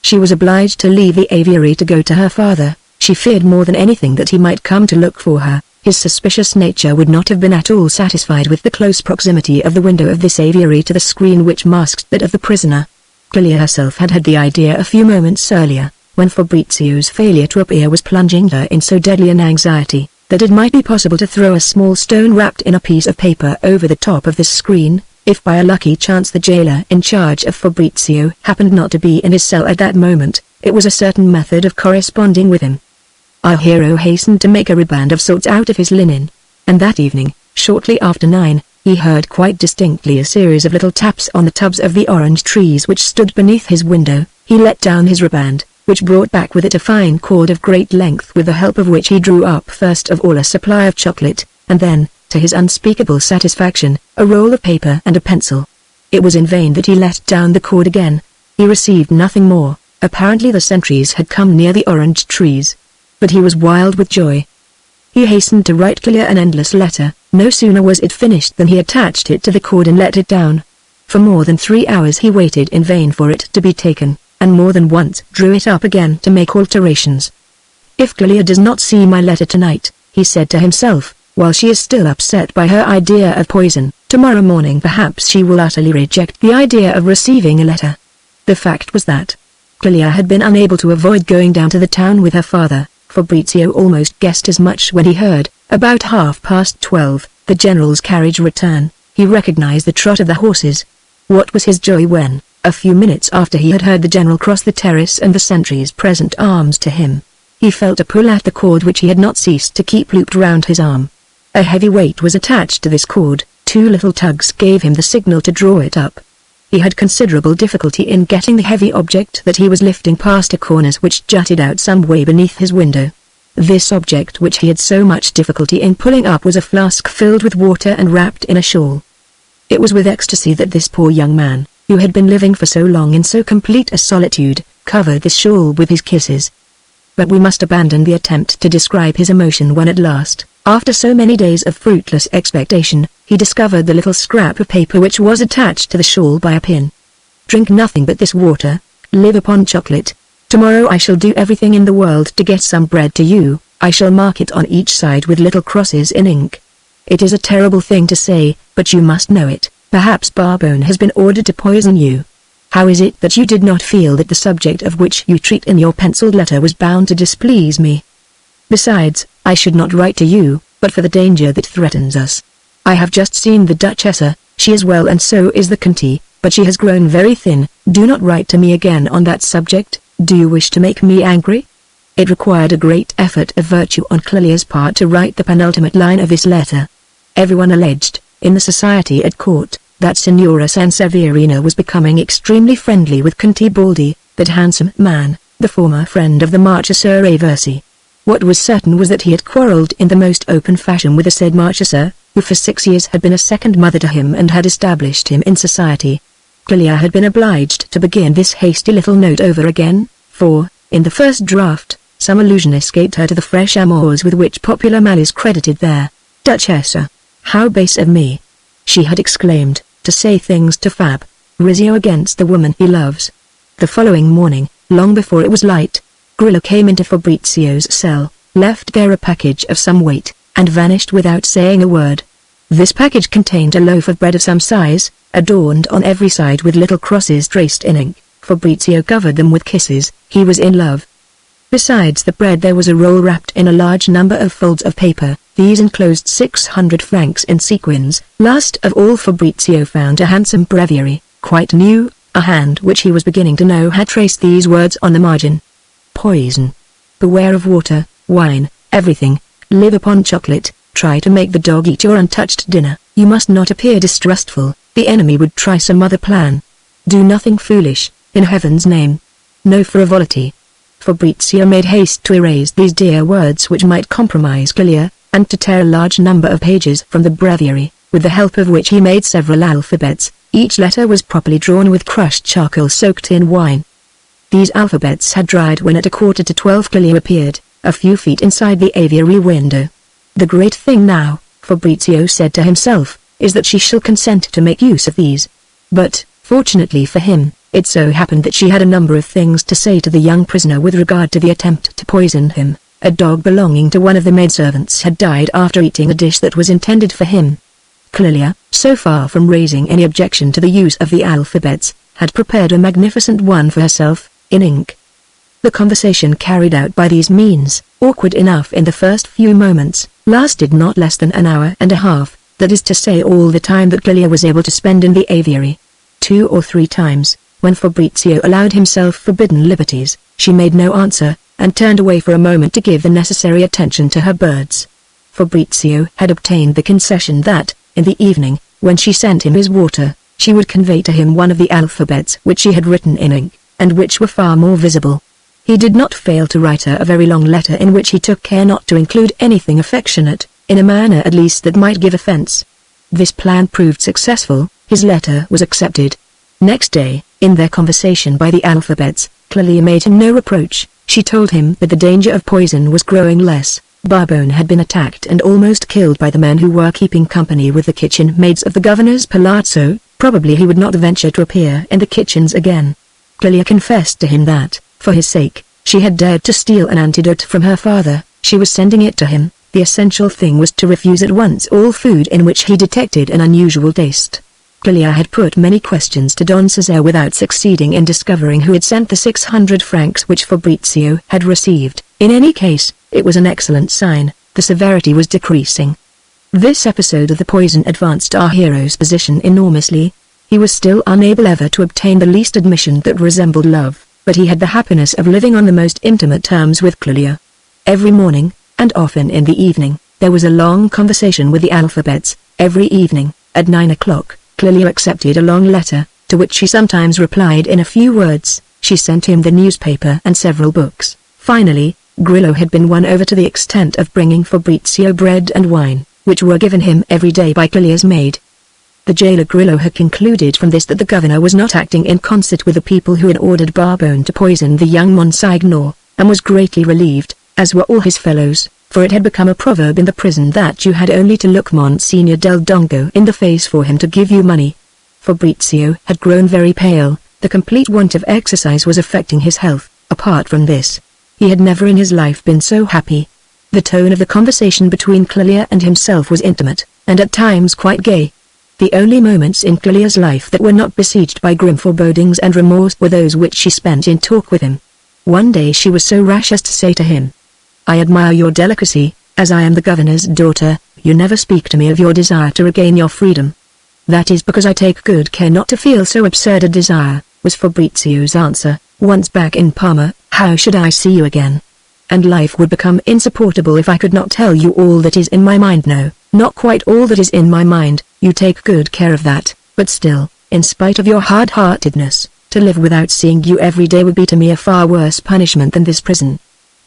She was obliged to leave the aviary to go to her father. She feared more than anything that he might come to look for her. His suspicious nature would not have been at all satisfied with the close proximity of the window of this aviary to the screen which masked that of the prisoner. Clelia herself had had the idea a few moments earlier, when Fabrizio's failure to appear was plunging her in so deadly an anxiety, that it might be possible to throw a small stone wrapped in a piece of paper over the top of this screen. If by a lucky chance the jailer in charge of Fabrizio happened not to be in his cell at that moment, it was a certain method of corresponding with him. Our hero hastened to make a riband of sorts out of his linen, and that evening, shortly after 9, he heard quite distinctly a series of little taps on the tubs of the orange trees which stood beneath his window. He let down his riband, which brought back with it a fine cord of great length with the help of which he drew up first of all a supply of chocolate, and then, to his unspeakable satisfaction, a roll of paper and a pencil. It was in vain that he let down the cord again. He received nothing more. Apparently the sentries had come near the orange trees. But he was wild with joy. He hastened to write Clelia an endless letter. No sooner was it finished than he attached it to the cord and let it down. For more than 3 hours he waited in vain for it to be taken, and more than once drew it up again to make alterations. "If Clelia does not see my letter tonight," he said to himself, "while she is still upset by her idea of poison, tomorrow morning perhaps she will utterly reject the idea of receiving a letter." The fact was that Clelia had been unable to avoid going down to the town with her father. Fabrizio almost guessed as much when he heard, about 12:30, the general's carriage return. He recognized the trot of the horses. What was his joy when, a few minutes after he had heard the general cross the terrace and the sentries present arms to him, he felt a pull at the cord which he had not ceased to keep looped round his arm. A heavy weight was attached to this cord. 2 little tugs gave him the signal to draw it up. He had considerable difficulty in getting the heavy object that he was lifting past a cornice which jutted out some way beneath his window. This object which he had so much difficulty in pulling up was a flask filled with water and wrapped in a shawl. It was with ecstasy that this poor young man, who had been living for so long in so complete a solitude, covered this shawl with his kisses. But we must abandon the attempt to describe his emotion when at last, after so many days of fruitless expectation, he discovered the little scrap of paper which was attached to the shawl by a pin. "Drink nothing but this water, live upon chocolate. Tomorrow I shall do everything in the world to get some bread to you. I shall mark it on each side with little crosses in ink. It is a terrible thing to say, but you must know it. Perhaps Barbone has been ordered to poison you. How is it that you did not feel that the subject of which you treat in your penciled letter was bound to displease me? Besides, I should not write to you, but for the danger that threatens us. I have just seen the Duchessa. She is well and so is the Conti, but she has grown very thin. Do not write to me again on that subject. Do you wish to make me angry? It required a great effort of virtue on Clelia's part to write the penultimate line of this letter. Everyone alleged, in the society at court, that Signora Sanseverina was becoming extremely friendly with Conti Baldi, that handsome man, the former friend of the Marchesa Raversi. What was certain was that he had quarrelled in the most open fashion with the said Marchesa, who for 6 years had been a second mother to him and had established him in society. Clelia had been obliged to begin this hasty little note over again, for, in the first draft, some allusion escaped her to the fresh amours with which popular malice credited their Duchessa. How base of me, she had exclaimed, to say things to Fabrizio against the woman he loves. The following morning, long before it was light, Grillo came into Fabrizio's cell, left there a package of some weight, and vanished without saying a word. This package contained a loaf of bread of some size, adorned on every side with little crosses traced in ink. Fabrizio covered them with kisses. He was in love. Besides the bread there was a roll wrapped in a large number of folds of paper. These enclosed 600 francs in sequins. Last of all Fabrizio found a handsome breviary, quite new. A hand which he was beginning to know had traced these words on the margin. Poison. Beware of water, wine, everything. Live upon chocolate. Try to make the dog eat your untouched dinner. You must not appear distrustful. The enemy would try some other plan. Do nothing foolish, in heaven's name. No frivolity. Fabrizio made haste to erase these dear words which might compromise Clelia, and to tear a large number of pages from the breviary, with the help of which he made several alphabets. Each letter was properly drawn with crushed charcoal soaked in wine. These alphabets had dried when at 11:45 Clelia appeared, a few feet inside the aviary window. The great thing now, Fabrizio said to himself, is that she shall consent to make use of these. But, fortunately for him, it so happened that she had a number of things to say to the young prisoner with regard to the attempt to poison him. A dog belonging to one of the maidservants had died after eating a dish that was intended for him. Clelia, so far from raising any objection to the use of the alphabets, had prepared a magnificent one for herself, in ink. The conversation carried out by these means, awkward enough in the first few moments, lasted not less than an hour and a half, that is to say all the time that Clelia was able to spend in the aviary. 2 or 3 times, when Fabrizio allowed himself forbidden liberties, she made no answer, and turned away for a moment to give the necessary attention to her birds. Fabrizio had obtained the concession that, in the evening, when she sent him his water, she would convey to him one of the alphabets which she had written in ink, and which were far more visible. He did not fail to write her a very long letter in which he took care not to include anything affectionate, in a manner at least that might give offense. This plan proved successful. His letter was accepted. Next day, in their conversation by the alphabets, Clelia made him no reproach. She told him that the danger of poison was growing less. Barbone had been attacked and almost killed by the men who were keeping company with the kitchen maids of the governor's palazzo. Probably he would not venture to appear in the kitchens again. Clelia confessed to him that, for his sake, she had dared to steal an antidote from her father. She was sending it to him. The essential thing was to refuse at once all food in which he detected an unusual taste. Clelia had put many questions to Don Cesare without succeeding in discovering who had sent the 600 francs which Fabrizio had received. In any case, it was an excellent sign. The severity was decreasing. This episode of the poison advanced our hero's position enormously. He was still unable ever to obtain the least admission that resembled love, but he had the happiness of living on the most intimate terms with Clelia. Every morning, and often in the evening, there was a long conversation with the alphabets. Every evening, at 9 o'clock, Clelia accepted a long letter, to which she sometimes replied in a few words. She sent him the newspaper and several books. Finally, Grillo had been won over to the extent of bringing Fabrizio bread and wine, which were given him every day by Clelia's maid. The jailer Grillo had concluded from this that the governor was not acting in concert with the people who had ordered Barbone to poison the young Monsignor, and was greatly relieved, as were all his fellows, for it had become a proverb in the prison that you had only to look Monsignor del Dongo in the face for him to give you money. Fabrizio had grown very pale. The complete want of exercise was affecting his health. Apart from this, he had never in his life been so happy. The tone of the conversation between Clelia and himself was intimate, and at times quite gay. The only moments in Clelia's life that were not besieged by grim forebodings and remorse were those which she spent in talk with him. One day she was so rash as to say to him, "I admire your delicacy, as I am the governor's daughter, you never speak to me of your desire to regain your freedom." "That is because I take good care not to feel so absurd a desire," was Fabrizio's answer. "Once back in Parma, how should I see you again? And life would become insupportable if I could not tell you all that is in my mind." "No, not quite all that is in my mind, you take good care of that, but still, in spite of your hard-heartedness, to live without seeing you every day would be to me a far worse punishment than this prison.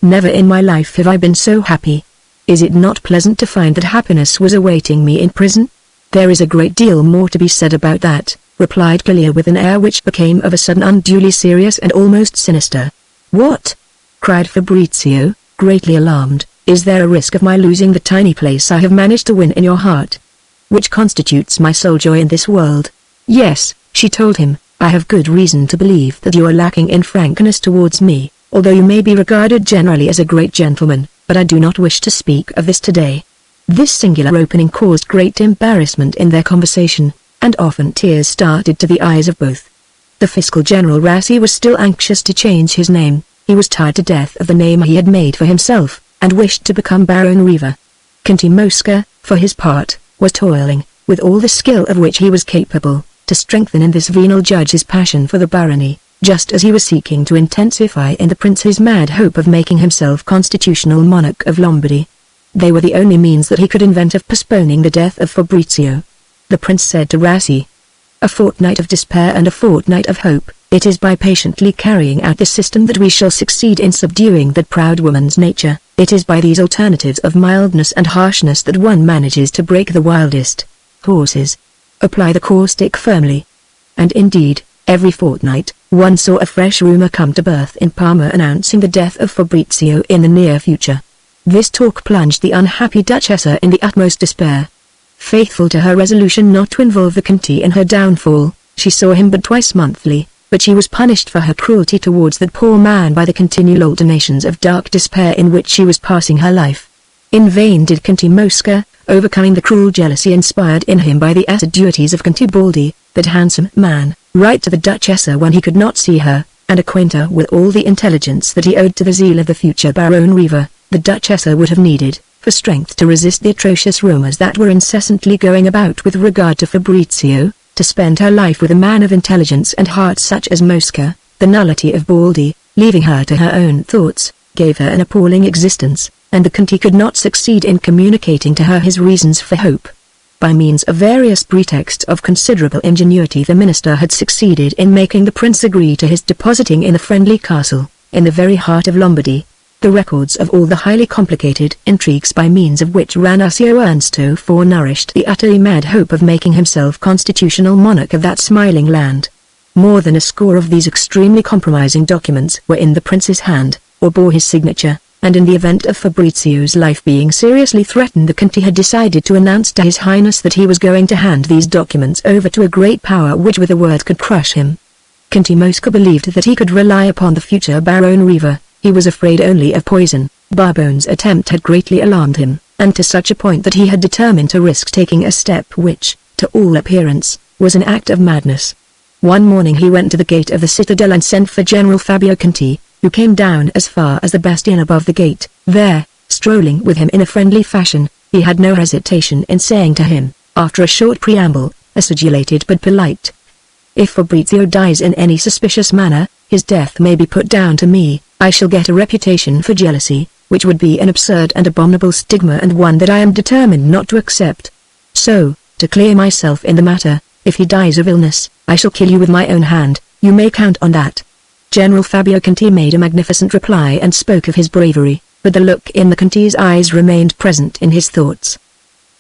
Never in my life have I been so happy. Is it not pleasant to find that happiness was awaiting me in prison?" "There is a great deal more to be said about that," replied Clelia with an air which became of a sudden unduly serious and almost sinister. "What?" cried Fabrizio, greatly alarmed. "Is there a risk of my losing the tiny place I have managed to win in your heart, which constitutes my sole joy in this world?" "Yes," she told him, "I have good reason to believe that you are lacking in frankness towards me, although you may be regarded generally as a great gentleman, but I do not wish to speak of this today." This singular opening caused great embarrassment in their conversation, and often tears started to the eyes of both. The fiscal general Rassi was still anxious to change his name. He was tired to death of the name he had made for himself, and wished to become Baron Riva. Conte Mosca, for his part, was toiling, with all the skill of which he was capable, to strengthen in this venal judge his passion for the barony, just as he was seeking to intensify in the prince his mad hope of making himself constitutional monarch of Lombardy. They were the only means that he could invent of postponing the death of Fabrizio. The prince said to Rassi, "A fortnight of despair and a fortnight of hope. It is by patiently carrying out this system that we shall succeed in subduing that proud woman's nature. It is by these alternatives of mildness and harshness that one manages to break the wildest horses." Apply the caustic firmly. And indeed, every fortnight, one saw a fresh rumor come to birth in Parma announcing the death of Fabrizio in the near future. This talk plunged the unhappy Duchessa in the utmost despair. Faithful to her resolution not to involve the Conti in her downfall, she saw him but twice monthly, but she was punished for her cruelty towards that poor man by the continual alternations of dark despair in which she was passing her life. In vain did Conte Mosca, overcoming the cruel jealousy inspired in him by the assiduities of Conte Baldi, that handsome man, write to the Duchessa when he could not see her, and acquaint her with all the intelligence that he owed to the zeal of the future Baron Riva. The Duchessa would have needed, for strength to resist the atrocious rumors that were incessantly going about with regard to Fabrizio, to spend her life with a man of intelligence and heart such as Mosca. The nullity of Baldi, leaving her to her own thoughts, gave her an appalling existence, and the Conti could not succeed in communicating to her his reasons for hope. By means of various pretexts of considerable ingenuity the minister had succeeded in making the prince agree to his depositing in the friendly castle, in the very heart of Lombardy, the records of all the highly complicated intrigues by means of which Ranunzio Ernsto forenourished the utterly mad hope of making himself constitutional monarch of that smiling land. More than a score of these extremely compromising documents were in the prince's hand, or bore his signature, and in the event of Fabrizio's life being seriously threatened the Conti had decided to announce to His Highness that he was going to hand these documents over to a great power which with a word could crush him. Conte Mosca believed that he could rely upon the future Baron Riva. He was afraid only of poison. Barbone's attempt had greatly alarmed him, and to such a point that he had determined to risk taking a step which, to all appearance, was an act of madness. One morning he went to the gate of the citadel and sent for General Fabio Conti, who came down as far as the bastion above the gate. There, strolling with him in a friendly fashion, he had no hesitation in saying to him, after a short preamble, acidulated but polite, "If Fabrizio dies in any suspicious manner, his death may be put down to me. I shall get a reputation for jealousy, which would be an absurd and abominable stigma and one that I am determined not to accept. So, to clear myself in the matter, if he dies of illness, I shall kill you with my own hand, you may count on that." General Fabio Conti made a magnificent reply and spoke of his bravery, but the look in the Conti's eyes remained present in his thoughts.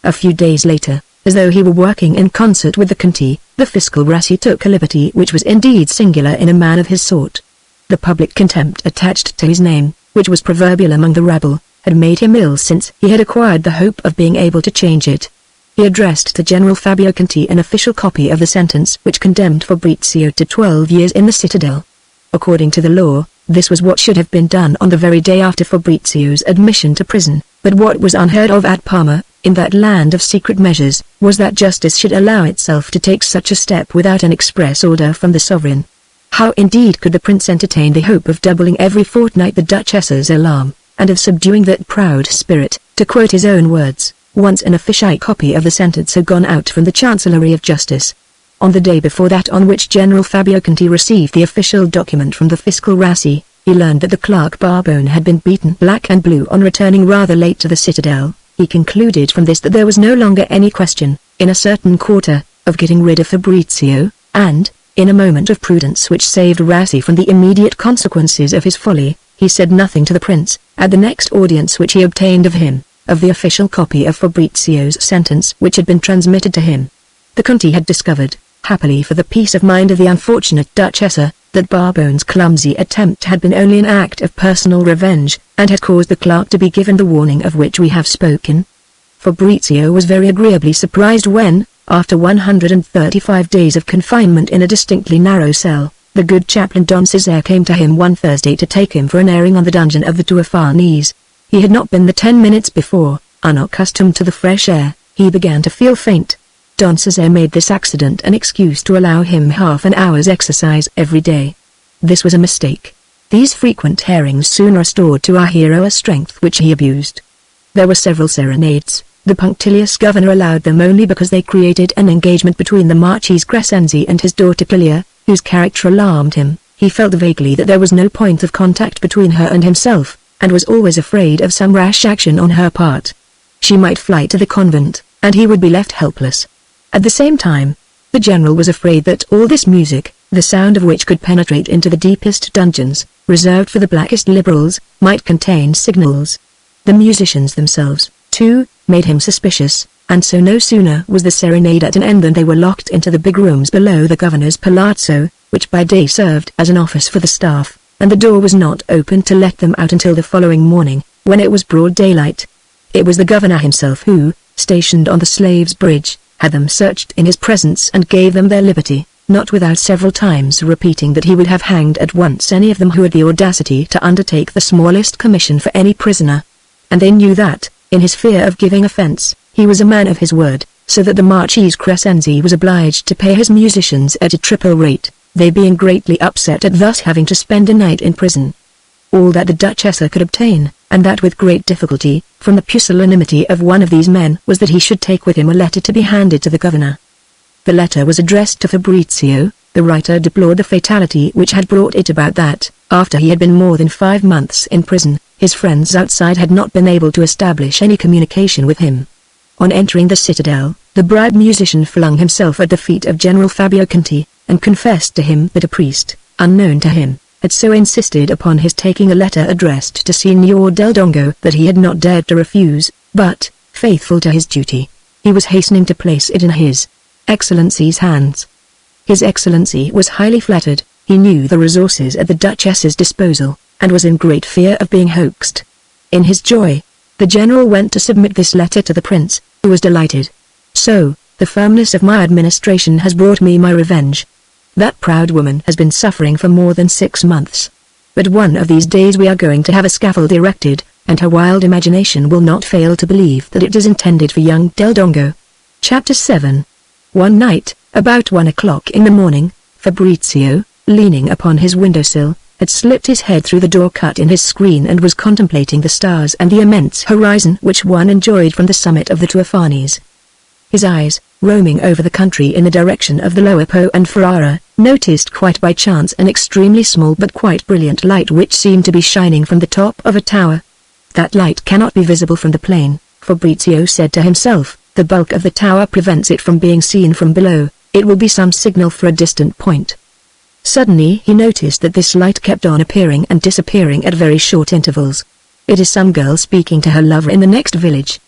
A few days later, as though he were working in concert with the Conti, the fiscal Rassi took a liberty which was indeed singular in a man of his sort. The public contempt attached to his name, which was proverbial among the rabble, had made him ill since he had acquired the hope of being able to change it. He addressed to General Fabio Conti an official copy of the sentence which condemned Fabrizio to 12 years in the citadel. According to the law, this was what should have been done on the very day after Fabrizio's admission to prison, but what was unheard of at Parma, in that land of secret measures, was that justice should allow itself to take such a step without an express order from the sovereign. How indeed could the prince entertain the hope of doubling every fortnight the Duchess's alarm, and of subduing that proud spirit, to quote his own words, once an official copy of the sentence had gone out from the Chancellery of Justice. On the day before that on which General Fabio Conti received the official document from the fiscal Rassi, he learned that the clerk Barbone had been beaten black and blue on returning rather late to the citadel. He concluded from this that there was no longer any question, in a certain quarter, of getting rid of Fabrizio, and, in a moment of prudence which saved Rassi from the immediate consequences of his folly, he said nothing to the prince, at the next audience which he obtained of him, of the official copy of Fabrizio's sentence which had been transmitted to him. The Conti had discovered, happily for the peace of mind of the unfortunate Duchessa, that Barbone's clumsy attempt had been only an act of personal revenge, and had caused the clerk to be given the warning of which we have spoken. Fabrizio was very agreeably surprised when, after 135 days of confinement in a distinctly narrow cell, the good chaplain Don Cesare came to him one Thursday to take him for an airing on the dungeon of the Tuafanis. He had not been there 10 minutes before. Unaccustomed to the fresh air, he began to feel faint. Don Cesare made this accident an excuse to allow him half an hour's exercise every day. This was a mistake. These frequent airings soon restored to our hero a strength which he abused. There were several serenades. The punctilious governor allowed them only because they created an engagement between the Marchese Crescenzi and his daughter Clelia, whose character alarmed him. He felt vaguely that there was no point of contact between her and himself, and was always afraid of some rash action on her part. She might fly to the convent, and he would be left helpless. At the same time, the general was afraid that all this music, the sound of which could penetrate into the deepest dungeons, reserved for the blackest liberals, might contain signals. The musicians themselves, too, made him suspicious, and so no sooner was the serenade at an end than they were locked into the big rooms below the governor's palazzo, which by day served as an office for the staff, and the door was not opened to let them out until the following morning, when it was broad daylight. It was the governor himself who, stationed on the slaves' bridge, had them searched in his presence and gave them their liberty, not without several times repeating that he would have hanged at once any of them who had the audacity to undertake the smallest commission for any prisoner. And they knew that, in his fear of giving offense, he was a man of his word, so that the Marchese Crescenzi was obliged to pay his musicians at a triple rate, they being greatly upset at thus having to spend a night in prison. All that the Duchessa could obtain, and that with great difficulty, from the pusillanimity of one of these men was that he should take with him a letter to be handed to the governor. The letter was addressed to Fabrizio. The writer deplored the fatality which had brought it about that, after he had been more than 5 months in prison, his friends outside had not been able to establish any communication with him. On entering the citadel, the bribed musician flung himself at the feet of General Fabio Conti, and confessed to him that a priest, unknown to him, had so insisted upon his taking a letter addressed to Signor Del Dongo that he had not dared to refuse, but, faithful to his duty, he was hastening to place it in His Excellency's hands. His Excellency was highly flattered. He knew the resources at the Duchess's disposal, and was in great fear of being hoaxed. In his joy, the general went to submit this letter to the prince, who was delighted. "So, the firmness of my administration has brought me my revenge. That proud woman has been suffering for more than 6 months. But one of these days we are going to have a scaffold erected, and her wild imagination will not fail to believe that it is intended for young Del Dongo." Chapter 7. One night, about 1 o'clock in the morning, Fabrizio, leaning upon his windowsill, had slipped his head through the door cut in his screen and was contemplating the stars and the immense horizon which one enjoyed from the summit of the Tuafanis. His eyes, roaming over the country in the direction of the Lower Po and Ferrara, noticed quite by chance an extremely small but quite brilliant light which seemed to be shining from the top of a tower. "That light cannot be visible from the plain," Fabrizio said to himself. "The bulk of the tower prevents it from being seen from below. It will be some signal for a distant point." Suddenly he noticed that this light kept on appearing and disappearing at very short intervals. "It is some girl speaking to her lover in the next village."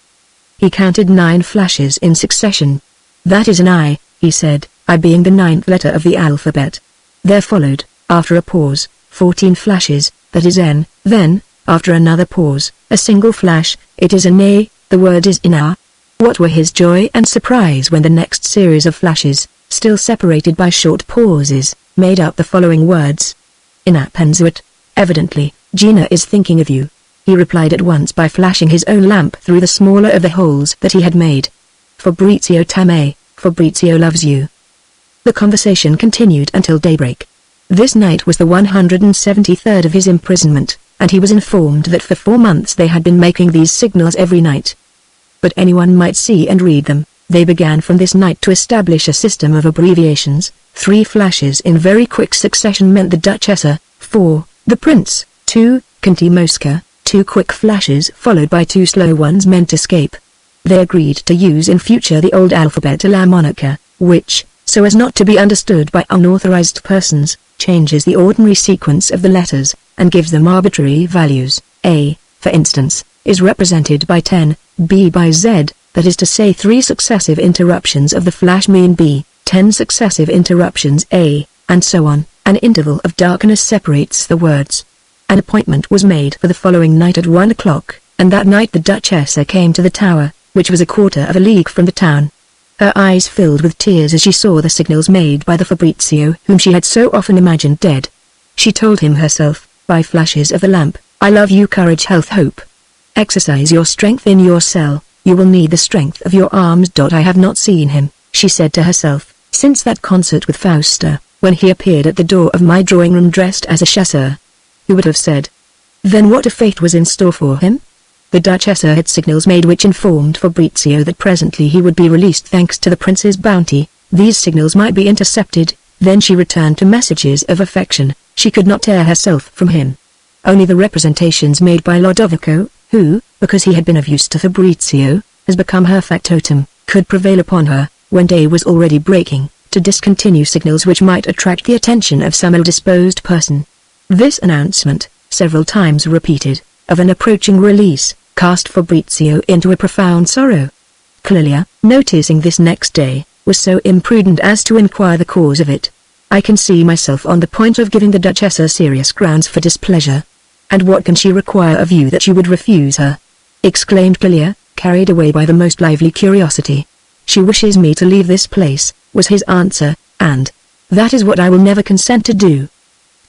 He counted 9 flashes in succession. "That is an I," he said, I being the 9th letter of the alphabet. There followed, after a pause, 14 flashes, that is N. Then, after another pause, a single flash, it is an A, the word is Ina. What were his joy and surprise when the next series of flashes, still separated by short pauses, made up the following words. "Ina pensuit. Evidently, Gina is thinking of you." he replied at once by flashing his own lamp through the smaller of the holes that he had made. Fabrizio Tame, Fabrizio loves you. The conversation continued until daybreak. This night was the 173rd of his imprisonment, and he was informed that for 4 months they had been making these signals every night. But anyone might see and read them. They began from this night to establish a system of abbreviations. 3 flashes in very quick succession meant the Duchessa, 4, the Prince, 2, Conti Mosca, 2 quick flashes followed by 2 slow ones meant escape. They agreed to use in future the old alphabet La Monaca, which, so as not to be understood by unauthorized persons, changes the ordinary sequence of the letters, and gives them arbitrary values. A, for instance, is represented by 10, B by Z, that is to say 3 successive interruptions of the flash mean B, 10 successive interruptions A, and so on. An interval of darkness separates the words. An appointment was made for the following night at 1 o'clock, and that night the Duchessa came to the tower, which was a quarter of a league from the town. Her eyes filled with tears as she saw the signals made by the Fabrizio whom she had so often imagined dead. She told him herself, by flashes of the lamp, I love you, courage, health, hope. Exercise your strength in your cell, you will need the strength of your arms. I have not seen him, she said to herself, since that concert with Fausta, when he appeared at the door of my drawing room dressed as a chasseur. Who would have said? Then what a fate was in store for him? The Duchessa had signals made which informed Fabrizio that presently he would be released thanks to the prince's bounty. These signals might be intercepted, then she returned to messages of affection. She could not tear herself from him. Only the representations made by Lodovico, who, because he had been of use to Fabrizio, has become her factotum, could prevail upon her, when day was already breaking, to discontinue signals which might attract the attention of some ill-disposed person. This announcement, several times repeated, of an approaching release, cast Fabrizio into a profound sorrow. Clelia, noticing this next day, was so imprudent as to inquire the cause of it. I can see myself on the point of giving the Duchessa serious grounds for displeasure. And what can she require of you that you would refuse her? Exclaimed Clelia, carried away by the most lively curiosity. She wishes me to leave this place, was his answer, and that is what I will never consent to do.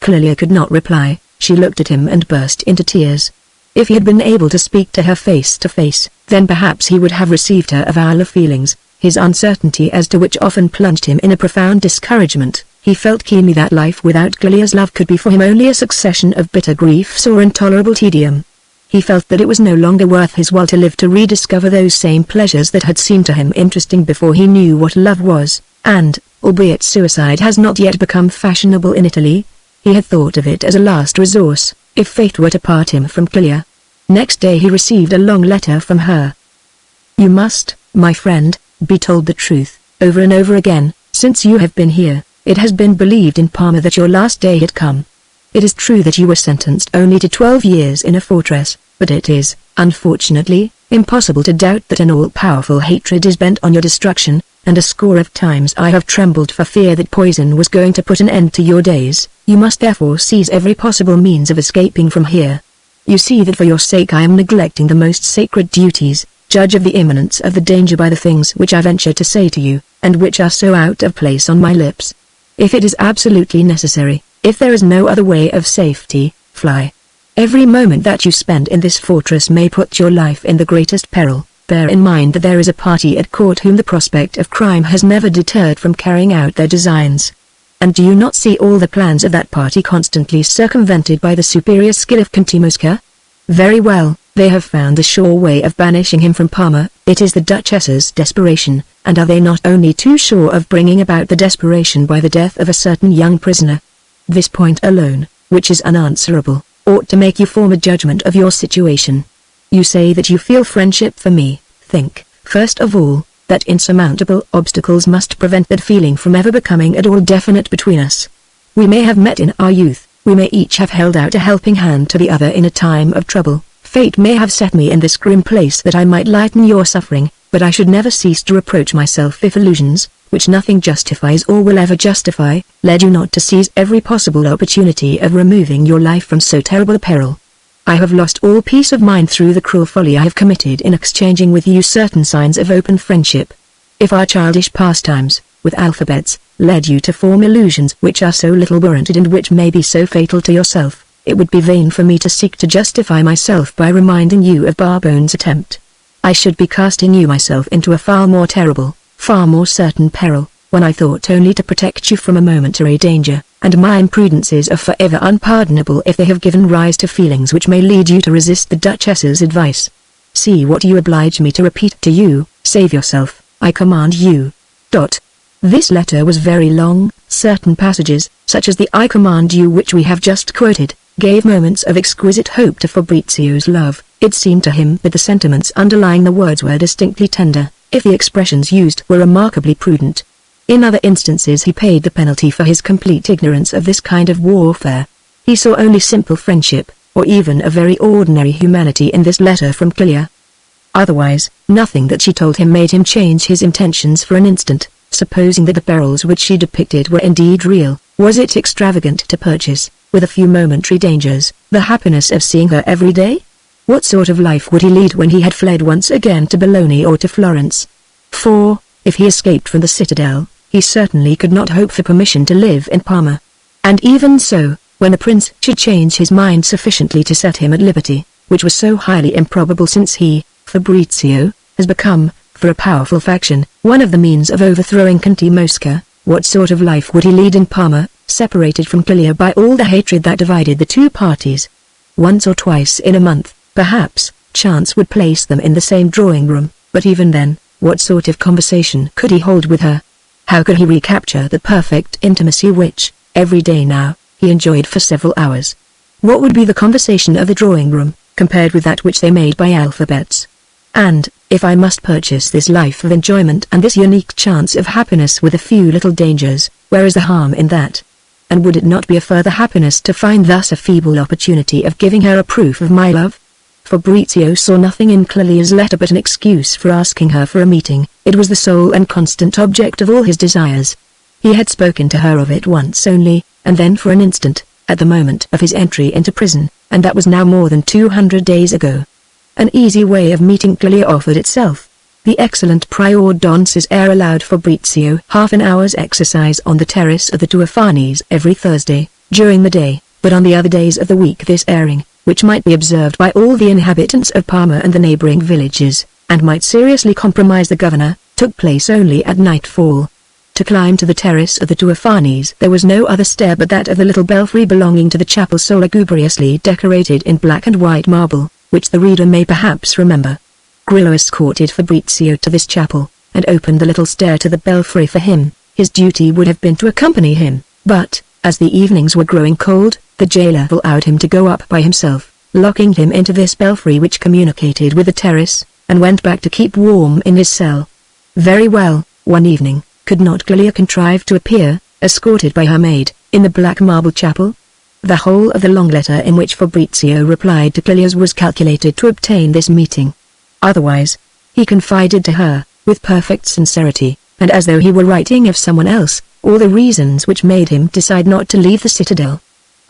Clelia could not reply. She looked at him and burst into tears. If he had been able to speak to her face to face, then perhaps he would have received her avowal of feelings, his uncertainty as to which often plunged him in a profound discouragement. He felt keenly that life without Clelia's love could be for him only a succession of bitter griefs or intolerable tedium. He felt that it was no longer worth his while to live to rediscover those same pleasures that had seemed to him interesting before he knew what love was, and, albeit suicide has not yet become fashionable in Italy, he had thought of it as a last resource, if fate were to part him from Clelia. Next day he received a long letter from her. You must, my friend, be told the truth, over and over again, since you have been here. It has been believed in Parma that your last day had come. It is true that you were sentenced only to 12 years in a fortress, but it is, unfortunately, impossible to doubt that an all-powerful hatred is bent on your destruction, and a score of times I have trembled for fear that poison was going to put an end to your days. You must therefore seize every possible means of escaping from here. You see that for your sake I am neglecting the most sacred duties. Judge of the imminence of the danger by the things which I venture to say to you, and which are so out of place on my lips. If it is absolutely necessary, if there is no other way of safety, fly. Every moment that you spend in this fortress may put your life in the greatest peril. Bear in mind that there is a party at court whom the prospect of crime has never deterred from carrying out their designs. And do you not see all the plans of that party constantly circumvented by the superior skill of Conti Mosca? Very well, they have found the sure way of banishing him from Parma. It is the Duchessa's desperation, and are they not only too sure of bringing about the desperation by the death of a certain young prisoner? This point alone, which is unanswerable, ought to make you form a judgment of your situation. You say that you feel friendship for me. Think, first of all, that insurmountable obstacles must prevent that feeling from ever becoming at all definite between us. We may have met in our youth, we may each have held out a helping hand to the other in a time of trouble. Fate may have set me in this grim place that I might lighten your suffering, but I should never cease to reproach myself if illusions, which nothing justifies or will ever justify, led you not to seize every possible opportunity of removing your life from so terrible a peril. I have lost all peace of mind through the cruel folly I have committed in exchanging with you certain signs of open friendship. If our childish pastimes, with alphabets, led you to form illusions which are so little warranted and which may be so fatal to yourself, it would be vain for me to seek to justify myself by reminding you of Barbone's attempt. I should be casting you myself into a far more terrible, far more certain peril, when I thought only to protect you from a momentary danger, and my imprudences are forever unpardonable if they have given rise to feelings which may lead you to resist the Duchess's advice. See what you oblige me to repeat to you, save yourself, I command you. This letter was very long. Certain passages, such as the "I command you" which we have just quoted, gave moments of exquisite hope to Fabrizio's love. It seemed to him that the sentiments underlying the words were distinctly tender, if the expressions used were remarkably prudent. In other instances he paid the penalty for his complete ignorance of this kind of warfare. He saw only simple friendship, or even a very ordinary humanity in this letter from Clelia. Otherwise, nothing that she told him made him change his intentions for an instant. Supposing that the perils which she depicted were indeed real, was it extravagant to purchase, with a few momentary dangers, the happiness of seeing her every day? What sort of life would he lead when he had fled once again to Bologna or to Florence? For, if he escaped from the citadel, he certainly could not hope for permission to live in Parma. And even so, when the prince should change his mind sufficiently to set him at liberty, which was so highly improbable since he, Fabrizio, has become, for a powerful faction, one of the means of overthrowing Conte Mosca, what sort of life would he lead in Parma, separated from Clelia by all the hatred that divided the two parties? Once or twice in a month, perhaps, chance would place them in the same drawing-room, but even then, what sort of conversation could he hold with her? How could he recapture the perfect intimacy which, every day now, he enjoyed for several hours? What would be the conversation of the drawing-room, compared with that which they made by alphabets? And, if I must purchase this life of enjoyment and this unique chance of happiness with a few little dangers, where is the harm in that? And would it not be a further happiness to find thus a feeble opportunity of giving her a proof of my love? Fabrizio saw nothing in Clelia's letter but an excuse for asking her for a meeting. It was the sole and constant object of all his desires. He had spoken to her of it once only, and then for an instant, at the moment of his entry into prison, and that was now more than 200 days ago. An easy way of meeting Clelia offered itself. The excellent Prior Don Cesare allowed Fabrizio half an hour's exercise on the terrace of the Tuafanis every Thursday, during the day, but on the other days of the week this airing, which might be observed by all the inhabitants of Parma and the neighboring villages, and might seriously compromise the governor, took place only at nightfall. To climb to the terrace of the Tuafanis there was no other stair but that of the little belfry belonging to the chapel so lugubriously decorated in black and white marble, which the reader may perhaps remember. Grillo escorted Fabrizio to this chapel, and opened the little stair to the belfry for him. His duty would have been to accompany him, but, as the evenings were growing cold, the jailer allowed him to go up by himself, locking him into this belfry which communicated with the terrace, and went back to keep warm in his cell. Very well, one evening, could not Clelia contrive to appear, escorted by her maid, in the black marble chapel? The whole of the long letter in which Fabrizio replied to Clelia's was calculated to obtain this meeting. Otherwise, he confided to her, with perfect sincerity, and as though he were writing of someone else, all the reasons which made him decide not to leave the citadel.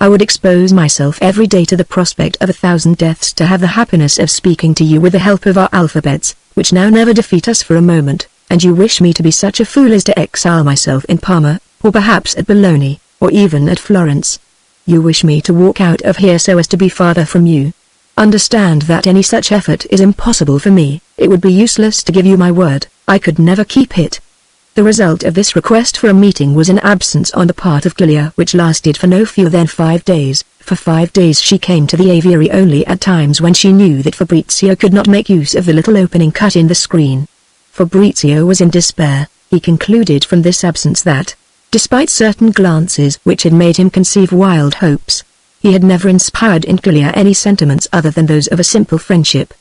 I would expose myself every day to the prospect of 1,000 deaths to have the happiness of speaking to you with the help of our alphabets, which now never defeat us for a moment, and you wish me to be such a fool as to exile myself in Parma, or perhaps at Bologna, or even at Florence. You wish me to walk out of here so as to be farther from you. Understand that any such effort is impossible for me. It would be useless to give you my word. I could never keep it. The result of this request for a meeting was an absence on the part of Clelia which lasted for no fewer than 5 days. For 5 days she came to the aviary only at times when she knew that Fabrizio could not make use of the little opening cut in the screen. Fabrizio was in despair. He concluded from this absence that, despite certain glances which had made him conceive wild hopes, he had never inspired in Clelia any sentiments other than those of a simple friendship.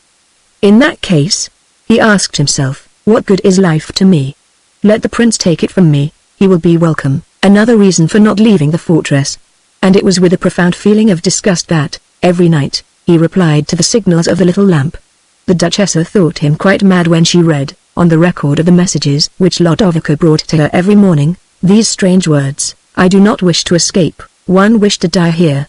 In that case, he asked himself, what good is life to me? Let the prince take it from me, he will be welcome. Another reason for not leaving the fortress. And it was with a profound feeling of disgust that, every night, he replied to the signals of the little lamp. The Duchessa thought him quite mad when she read, on the record of the messages which Lodovico brought to her every morning, these strange words, I do not wish to escape, one wish to die here.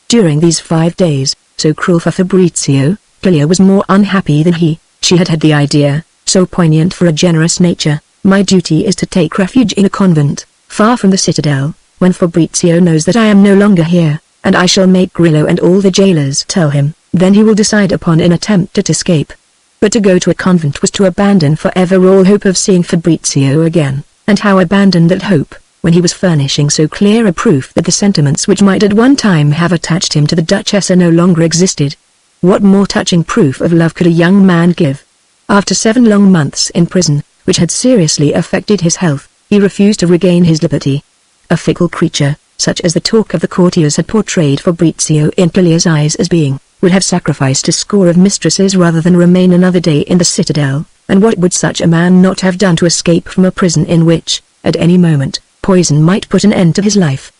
During these 5 days, so cruel for Fabrizio, Clelia was more unhappy than he. She had had the idea, so poignant for a generous nature, my duty is to take refuge in a convent, far from the citadel, when Fabrizio knows that I am no longer here, and I shall make Grillo and all the jailers tell him. Then he will decide upon an attempt at escape. But to go to a convent was to abandon forever all hope of seeing Fabrizio again, and how abandon that hope, when he was furnishing so clear a proof that the sentiments which might at one time have attached him to the Duchessa no longer existed. What more touching proof of love could a young man give? After 7 long months in prison, which had seriously affected his health, he refused to regain his liberty. A fickle creature, such as the talk of the courtiers had portrayed Fabrizio in Clelia's eyes as being, would have sacrificed a score of mistresses rather than remain another day in the citadel, and what would such a man not have done to escape from a prison in which, at any moment, poison might put an end to his life?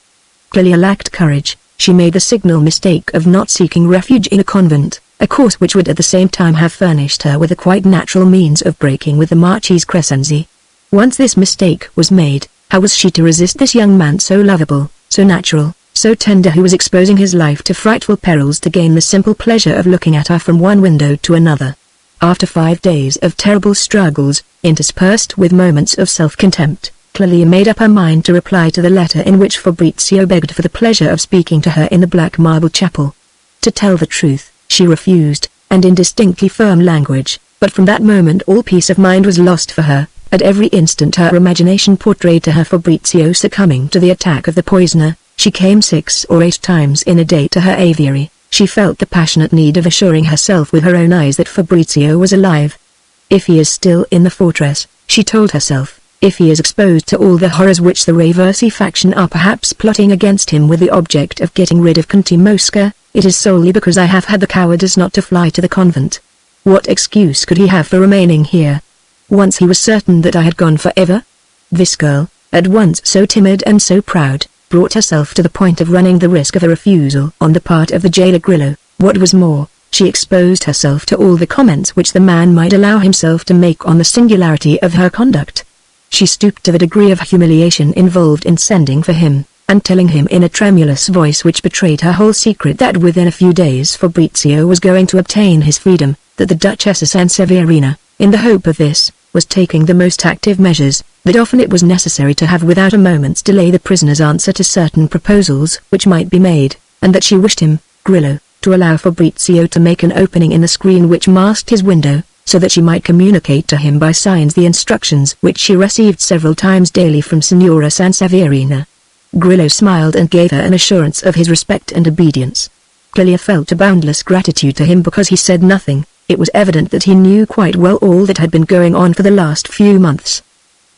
Clelia lacked courage. She made the signal mistake of not seeking refuge in a convent, a course which would at the same time have furnished her with a quite natural means of breaking with the Marchese Crescenzi. Once this mistake was made, how was she to resist this young man so lovable, so natural, so tender, who was exposing his life to frightful perils to gain the simple pleasure of looking at her from one window to another? After 5 days of terrible struggles, interspersed with moments of self-contempt, Clelia made up her mind to reply to the letter in which Fabrizio begged for the pleasure of speaking to her in the black marble chapel. To tell the truth, she refused, and in distinctly firm language, but from that moment all peace of mind was lost for her. At every instant her imagination portrayed to her Fabrizio succumbing to the attack of the poisoner. She came 6 or 8 times in a day to her aviary. She felt the passionate need of assuring herself with her own eyes that Fabrizio was alive. If he is still in the fortress, she told herself, if he is exposed to all the horrors which the Reversi faction are perhaps plotting against him with the object of getting rid of Conte Mosca, it is solely because I have had the cowardice not to fly to the convent. What excuse could he have for remaining here? Once he was certain that I had gone forever. This girl, at once so timid and so proud, brought herself to the point of running the risk of a refusal on the part of the jailer Grillo. What was more, she exposed herself to all the comments which the man might allow himself to make on the singularity of her conduct. She stooped to the degree of humiliation involved in sending for him, and telling him in a tremulous voice which betrayed her whole secret that within a few days Fabrizio was going to obtain his freedom, that the Duchessa Sanseverina, in the hope of this, was taking the most active measures, that often it was necessary to have without a moment's delay the prisoner's answer to certain proposals which might be made, and that she wished him, Grillo, to allow Fabrizio to make an opening in the screen which masked his window, so that she might communicate to him by signs the instructions which she received several times daily from Signora Sanseverina. Grillo smiled and gave her an assurance of his respect and obedience. Clelia felt a boundless gratitude to him because he said nothing. It was evident that he knew quite well all that had been going on for the last few months.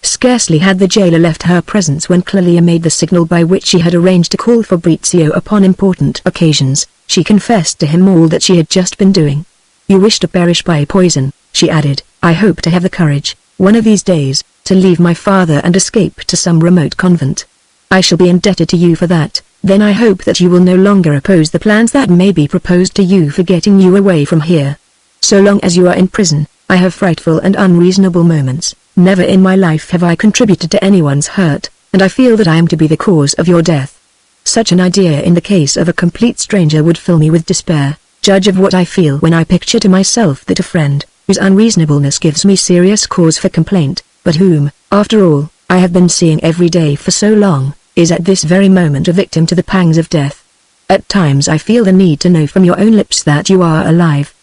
Scarcely had the jailer left her presence when Clelia made the signal by which she had arranged to call Fabrizio upon important occasions. She confessed to him all that she had just been doing. "You wish to perish by poison," she added. "I hope to have the courage, one of these days, to leave my father and escape to some remote convent. I shall be indebted to you for that. Then I hope that you will no longer oppose the plans that may be proposed to you for getting you away from here. So long as you are in prison, I have frightful and unreasonable moments. Never in my life have I contributed to anyone's hurt, and I feel that I am to be the cause of your death. Such an idea in the case of a complete stranger would fill me with despair. Judge of what I feel when I picture to myself that a friend, whose unreasonableness gives me serious cause for complaint, but whom, after all, I have been seeing every day for so long, is at this very moment a victim to the pangs of death. At times I feel the need to know from your own lips that you are alive.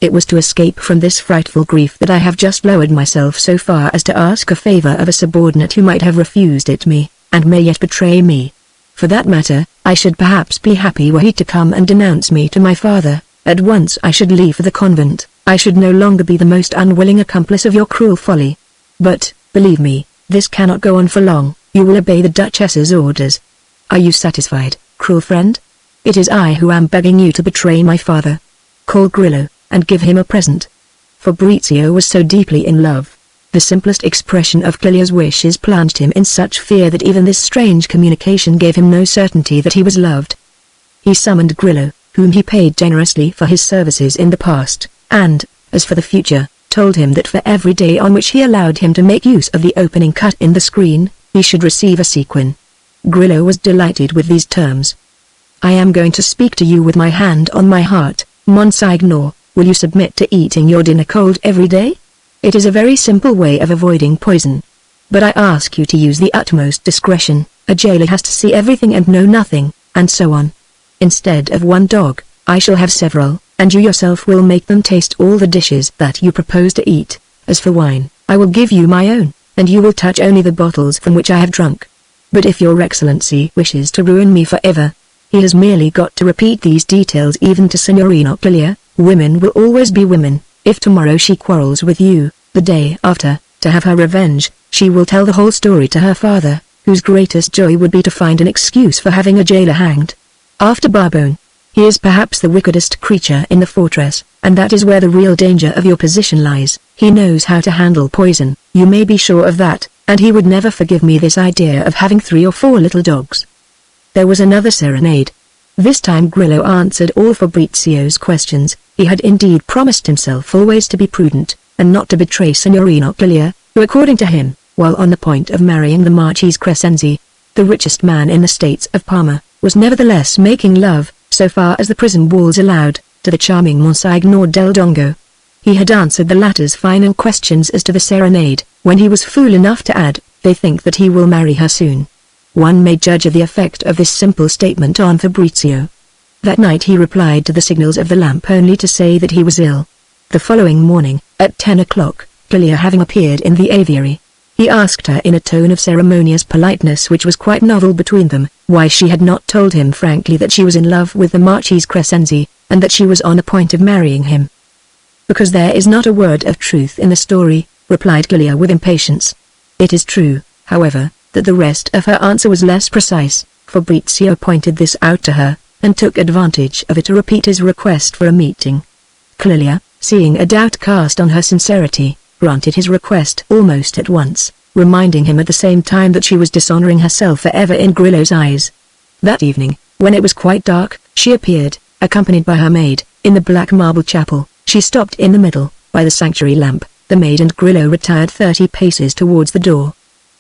It was to escape from this frightful grief that I have just lowered myself so far as to ask a favor of a subordinate who might have refused it me, and may yet betray me. For that matter, I should perhaps be happy were he to come and denounce me to my father. At once I should leave for the convent. I should no longer be the most unwilling accomplice of your cruel folly. But, believe me, this cannot go on for long. You will obey the Duchess's orders. Are you satisfied, cruel friend? It is I who am begging you to betray my father. Call Grillo, and give him a present." Fabrizio was so deeply in love. The simplest expression of Clelia's wishes plunged him in such fear that even this strange communication gave him no certainty that he was loved. He summoned Grillo, whom he paid generously for his services in the past, and, as for the future, told him that for every day on which he allowed him to make use of the opening cut in the screen, he should receive a sequin. Grillo was delighted with these terms. "I am going to speak to you with my hand on my heart, Monsignor. Will you submit to eating your dinner cold every day? It is a very simple way of avoiding poison. But I ask you to use the utmost discretion. A jailer has to see everything and know nothing, and so on. Instead of one dog, I shall have several, and you yourself will make them taste all the dishes that you propose to eat. As for wine, I will give you my own, and you will touch only the bottles from which I have drunk. But if your excellency wishes to ruin me forever—" He has merely got to repeat these details even to Signorina Clelia. "Women will always be women. If tomorrow she quarrels with you, the day after, to have her revenge, she will tell the whole story to her father, whose greatest joy would be to find an excuse for having a jailer hanged. After Barbone, he is perhaps the wickedest creature in the fortress, and that is where the real danger of your position lies. He knows how to handle poison, you may be sure of that, and he would never forgive me this idea of having 3 or 4 little dogs." There was another serenade. This time Grillo answered all Fabrizio's questions. He had indeed promised himself always to be prudent, and not to betray Signorina Clelia, who according to him, while on the point of marrying the Marchese Crescenzi, the richest man in the states of Parma, was nevertheless making love, so far as the prison walls allowed, to the charming Monsignor del Dongo. He had answered the latter's final questions as to the serenade, when he was fool enough to add, "They think that he will marry her soon." One may judge of the effect of this simple statement on Fabrizio. That night he replied to the signals of the lamp only to say that he was ill. The following morning, at 10 o'clock, Clelia having appeared in the aviary, he asked her in a tone of ceremonious politeness which was quite novel between them, why she had not told him frankly that she was in love with the Marchese Crescenzi, and that she was on the point of marrying him. "Because there is not a word of truth in the story," replied Clelia with impatience. It is true, however, that the rest of her answer was less precise. Fabrizio pointed this out to her, and took advantage of it to repeat his request for a meeting. Clelia, seeing a doubt cast on her sincerity, granted his request almost at once, reminding him at the same time that she was dishonoring herself forever in Grillo's eyes. That evening, when it was quite dark, she appeared, accompanied by her maid, in the black marble chapel. She stopped in the middle, by the sanctuary lamp. The maid and Grillo retired 30 paces towards the door.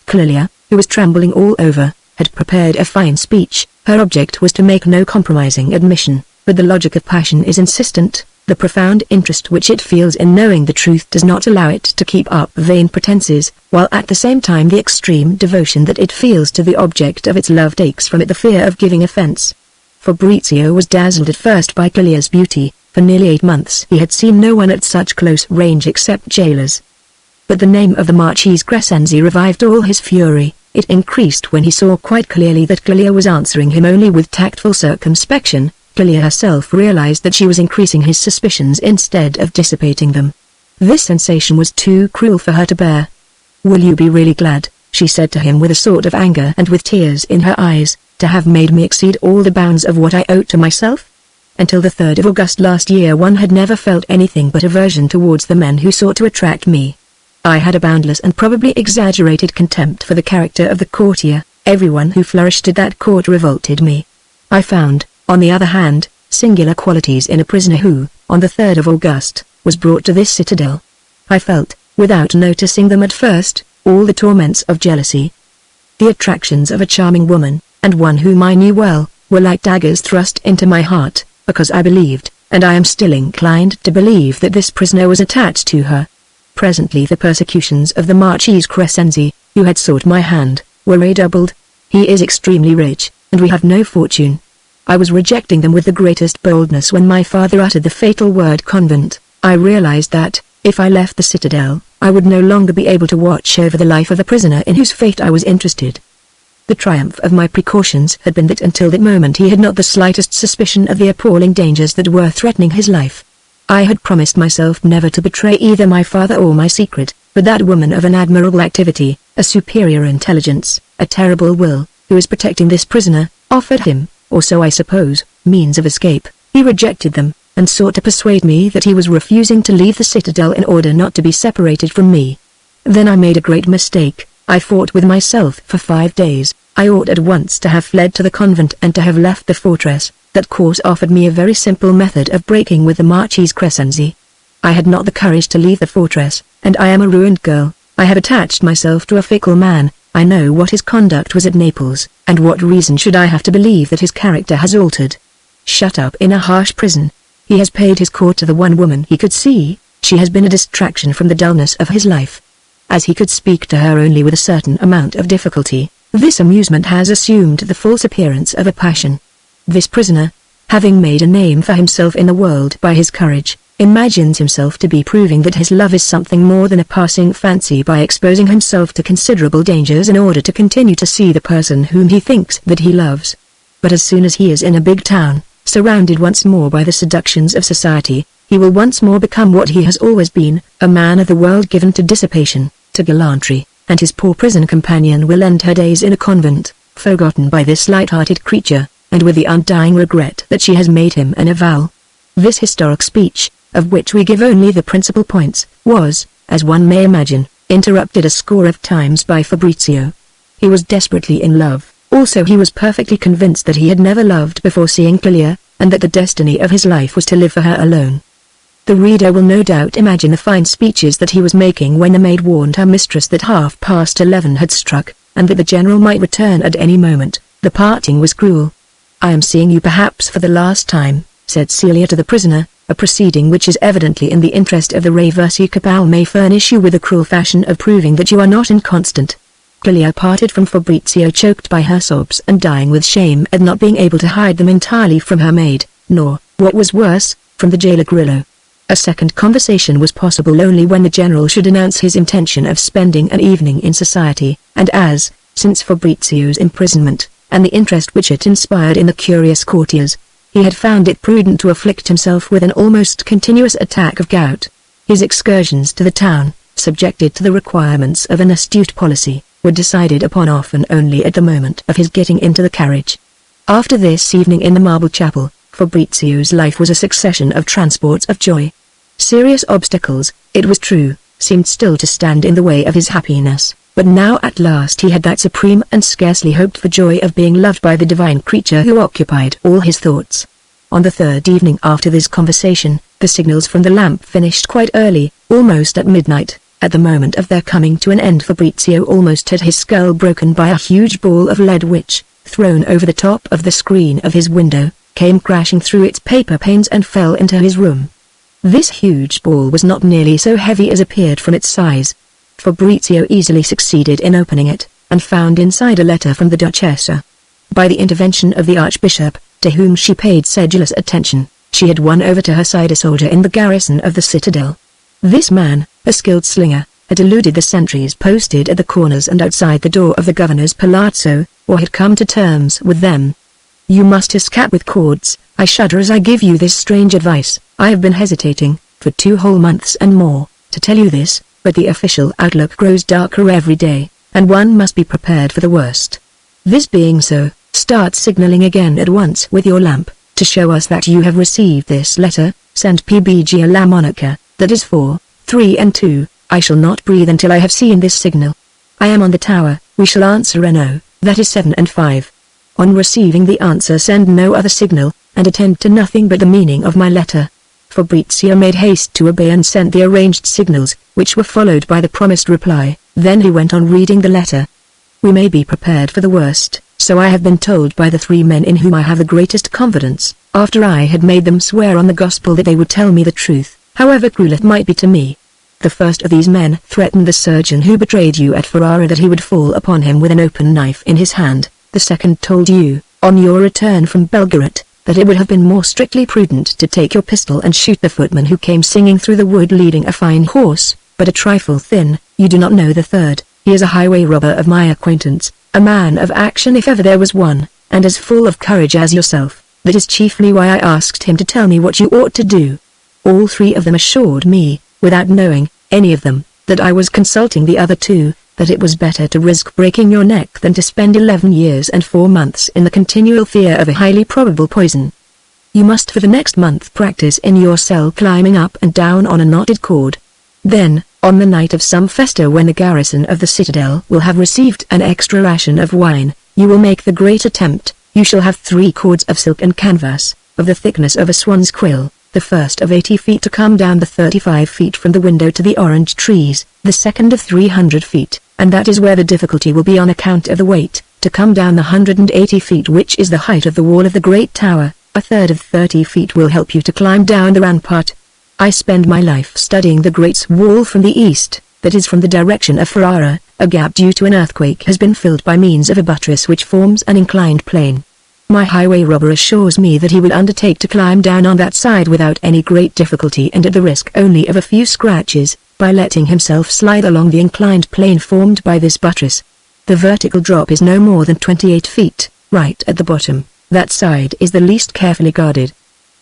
Clelia, who was trembling all over, had prepared a fine speech. Her object was to make no compromising admission, but the logic of passion is insistent. The profound interest which it feels in knowing the truth does not allow it to keep up vain pretenses, while at the same time the extreme devotion that it feels to the object of its love takes from it the fear of giving offense. Fabrizio was dazzled at first by Clelia's beauty. For nearly 8 months he had seen no one at such close range except jailers. But the name of the Marchese Crescenzi revived all his fury. It increased when he saw quite clearly that Clelia was answering him only with tactful circumspection. Clelia herself realized that she was increasing his suspicions instead of dissipating them. This sensation was too cruel for her to bear. "Will you be really glad," she said to him with a sort of anger and with tears in her eyes, "to have made me exceed all the bounds of what I owed to myself? Until the 3rd of August last year one had never felt anything but aversion towards the men who sought to attract me. I had a boundless and probably exaggerated contempt for the character of the courtier. Everyone who flourished at that court revolted me. I found, on the other hand, singular qualities in a prisoner who, on the 3rd of August, was brought to this citadel. I felt, without noticing them at first, all the torments of jealousy. The attractions of a charming woman, and one whom I knew well, were like daggers thrust into my heart, because I believed, and I am still inclined to believe that this prisoner was attached to her. Presently the persecutions of the Marchese Crescenzi, who had sought my hand, were redoubled. He is extremely rich, and we have no fortune. I was rejecting them with the greatest boldness when my father uttered the fatal word convent. I realized that, if I left the citadel, I would no longer be able to watch over the life of the prisoner in whose fate I was interested. The triumph of my precautions had been that until that moment he had not the slightest suspicion of the appalling dangers that were threatening his life. I had promised myself never to betray either my father or my secret, but that woman of an admirable activity, a superior intelligence, a terrible will, who is protecting this prisoner, offered him, or so I suppose, means of escape. He rejected them, and sought to persuade me that he was refusing to leave the citadel in order not to be separated from me. Then I made a great mistake. I fought with myself for 5 days. I ought at once to have fled to the convent and to have left the fortress. That course offered me a very simple method of breaking with the Marchese Crescenzi. I had not the courage to leave the fortress, and I am a ruined girl. I have attached myself to a fickle man. I know what his conduct was at Naples, and what reason should I have to believe that his character has altered? Shut up in a harsh prison, he has paid his court to the one woman he could see. She has been a distraction from the dullness of his life. As he could speak to her only with a certain amount of difficulty, this amusement has assumed the false appearance of a passion. This prisoner, having made a name for himself in the world by his courage, imagines himself to be proving that his love is something more than a passing fancy by exposing himself to considerable dangers in order to continue to see the person whom he thinks that he loves. But as soon as he is in a big town, surrounded once more by the seductions of society, he will once more become what he has always been, a man of the world given to dissipation, to gallantry, and his poor prison companion will end her days in a convent, forgotten by this light-hearted creature, and with the undying regret that she has made him an avowal. This historic speech, of which we give only the principal points, was, as one may imagine, interrupted a score of times by Fabrizio. He was desperately in love, also he was perfectly convinced that he had never loved before seeing Clelia, and that the destiny of his life was to live for her alone. The reader will no doubt imagine the fine speeches that he was making when the maid warned her mistress that 11:30 had struck, and that the general might return at any moment. The parting was cruel. "I am seeing you perhaps for the last time," said Celia to the prisoner, a proceeding which is evidently in the interest of the reversi cabal may furnish you with a cruel fashion of proving that you are not inconstant. Clelia parted from Fabrizio choked by her sobs and dying with shame at not being able to hide them entirely from her maid, nor, what was worse, from the jailer Grillo. A second conversation was possible only when the general should announce his intention of spending an evening in society, and as, since Fabrizio's imprisonment, and the interest which it inspired in the curious courtiers, he had found it prudent to afflict himself with an almost continuous attack of gout, his excursions to the town, subjected to the requirements of an astute policy, were decided upon often only at the moment of his getting into the carriage. After this evening in the marble chapel, Fabrizio's life was a succession of transports of joy. Serious obstacles, it was true, seemed still to stand in the way of his happiness, but now at last he had that supreme and scarcely hoped for joy of being loved by the divine creature who occupied all his thoughts. On the third evening after this conversation, the signals from the lamp finished quite early, almost at midnight. At the moment of their coming to an end Fabrizio almost had his skull broken by a huge ball of lead which, thrown over the top of the screen of his window, came crashing through its paper panes and fell into his room. This huge ball was not nearly so heavy as appeared from its size. Fabrizio easily succeeded in opening it, and found inside a letter from the Duchessa. By the intervention of the Archbishop, to whom she paid sedulous attention, she had won over to her side a soldier in the garrison of the citadel. This man, a skilled slinger, had eluded the sentries posted at the corners and outside the door of the governor's palazzo, or had come to terms with them. "You must escape with cords. I shudder as I give you this strange advice. I have been hesitating, for 2 whole months and more, to tell you this, but the official outlook grows darker every day, and one must be prepared for the worst. This being so, start signaling again at once with your lamp, to show us that you have received this letter. Send PBG a la Monica, that is 4, 3 and 2, I shall not breathe until I have seen this signal. I am on the tower, we shall answer no, that is 7 and 5. On receiving the answer send no other signal, and attend to nothing but the meaning of my letter." Fabrizio made haste to obey and sent the arranged signals, which were followed by the promised reply. Then he went on reading the letter. "We may be prepared for the worst, so I have been told by the 3 men in whom I have the greatest confidence, after I had made them swear on the gospel that they would tell me the truth, however cruel it might be to me. The first of these men threatened the surgeon who betrayed you at Ferrara that he would fall upon him with an open knife in his hand. The second told you, on your return from Belgorod, that it would have been more strictly prudent to take your pistol and shoot the footman who came singing through the wood leading a fine horse, but a trifle thin. You do not know the third. He is a highway robber of my acquaintance, a man of action if ever there was one, and as full of courage as yourself. That is chiefly why I asked him to tell me what you ought to do. All 3 of them assured me, without knowing, any of them, that I was consulting the other 2, that it was better to risk breaking your neck than to spend 11 years and 4 months in the continual fear of a highly probable poison. You must for the next month practice in your cell climbing up and down on a knotted cord. Then, on the night of some festa when the garrison of the citadel will have received an extra ration of wine, you will make the great attempt. You shall have 3 cords of silk and canvas, of the thickness of a swan's quill, the first of 80 feet to come down the 35 feet from the window to the orange trees, the second of 300 feet, and that is where the difficulty will be on account of the weight, to come down the 180 feet which is the height of the wall of the great tower. A third of 30 feet will help you to climb down the rampart. I spend my life studying the great wall from the east, that is from the direction of Ferrara. A gap due to an earthquake has been filled by means of a buttress which forms an inclined plane. My highway robber assures me that he would undertake to climb down on that side without any great difficulty and at the risk only of a few scratches, by letting himself slide along the inclined plane formed by this buttress. The vertical drop is no more than 28 feet, right at the bottom. That side is the least carefully guarded.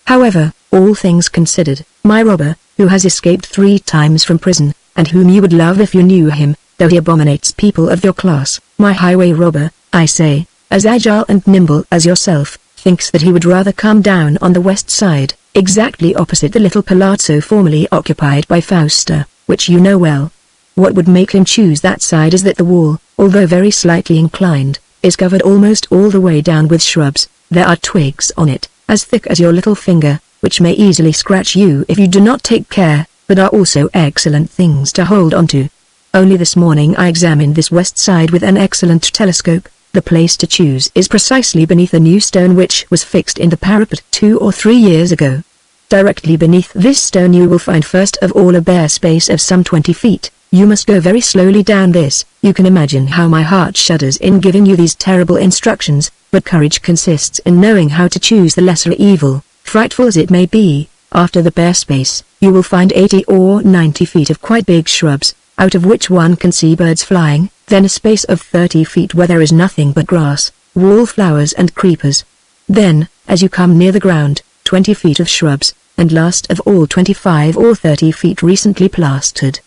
However, all things considered, my robber, who has escaped 3 times from prison, and whom you would love if you knew him, though he abominates people of your class, my highway robber, I say, as agile and nimble as yourself, thinks that he would rather come down on the west side, exactly opposite the little palazzo formerly occupied by Fausta, which you know well. What would make him choose that side is that the wall, although very slightly inclined, is covered almost all the way down with shrubs. There are twigs on it, as thick as your little finger, which may easily scratch you if you do not take care, but are also excellent things to hold on to. Only this morning I examined this west side with an excellent telescope. The place to choose is precisely beneath a new stone which was fixed in the parapet 2 or 3 years ago. Directly beneath this stone you will find first of all a bare space of some 20 feet. You must go very slowly down this. You can imagine how my heart shudders in giving you these terrible instructions, but courage consists in knowing how to choose the lesser evil, frightful as it may be. After the bare space, you will find 80 or 90 feet of quite big shrubs, out of which one can see birds flying, then a space of 30 feet where there is nothing but grass, wallflowers and creepers. Then, as you come near the ground, 20 feet of shrubs, and last of all 25 or 30 feet recently plastered.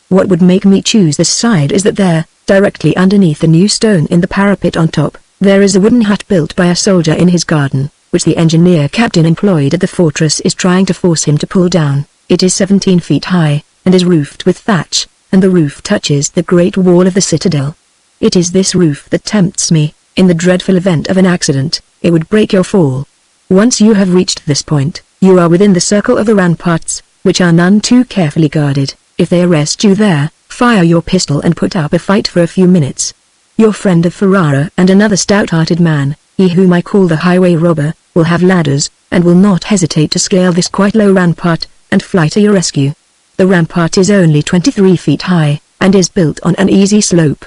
What would make me choose this side is that there, directly underneath the new stone in the parapet on top, there is a wooden hut built by a soldier in his garden, which the engineer captain employed at the fortress is trying to force him to pull down. It is 17 feet high, and is roofed with thatch, and the roof touches the great wall of the citadel. It is this roof that tempts me. In the dreadful event of an accident, it would break your fall. Once you have reached this point, you are within the circle of the ramparts, which are none too carefully guarded. If they arrest you there, fire your pistol and put up a fight for a few minutes. Your friend of Ferrara and another stout-hearted man, he whom I call the highway robber, will have ladders, and will not hesitate to scale this quite low rampart, and fly to your rescue. The rampart is only 23 feet high, and is built on an easy slope.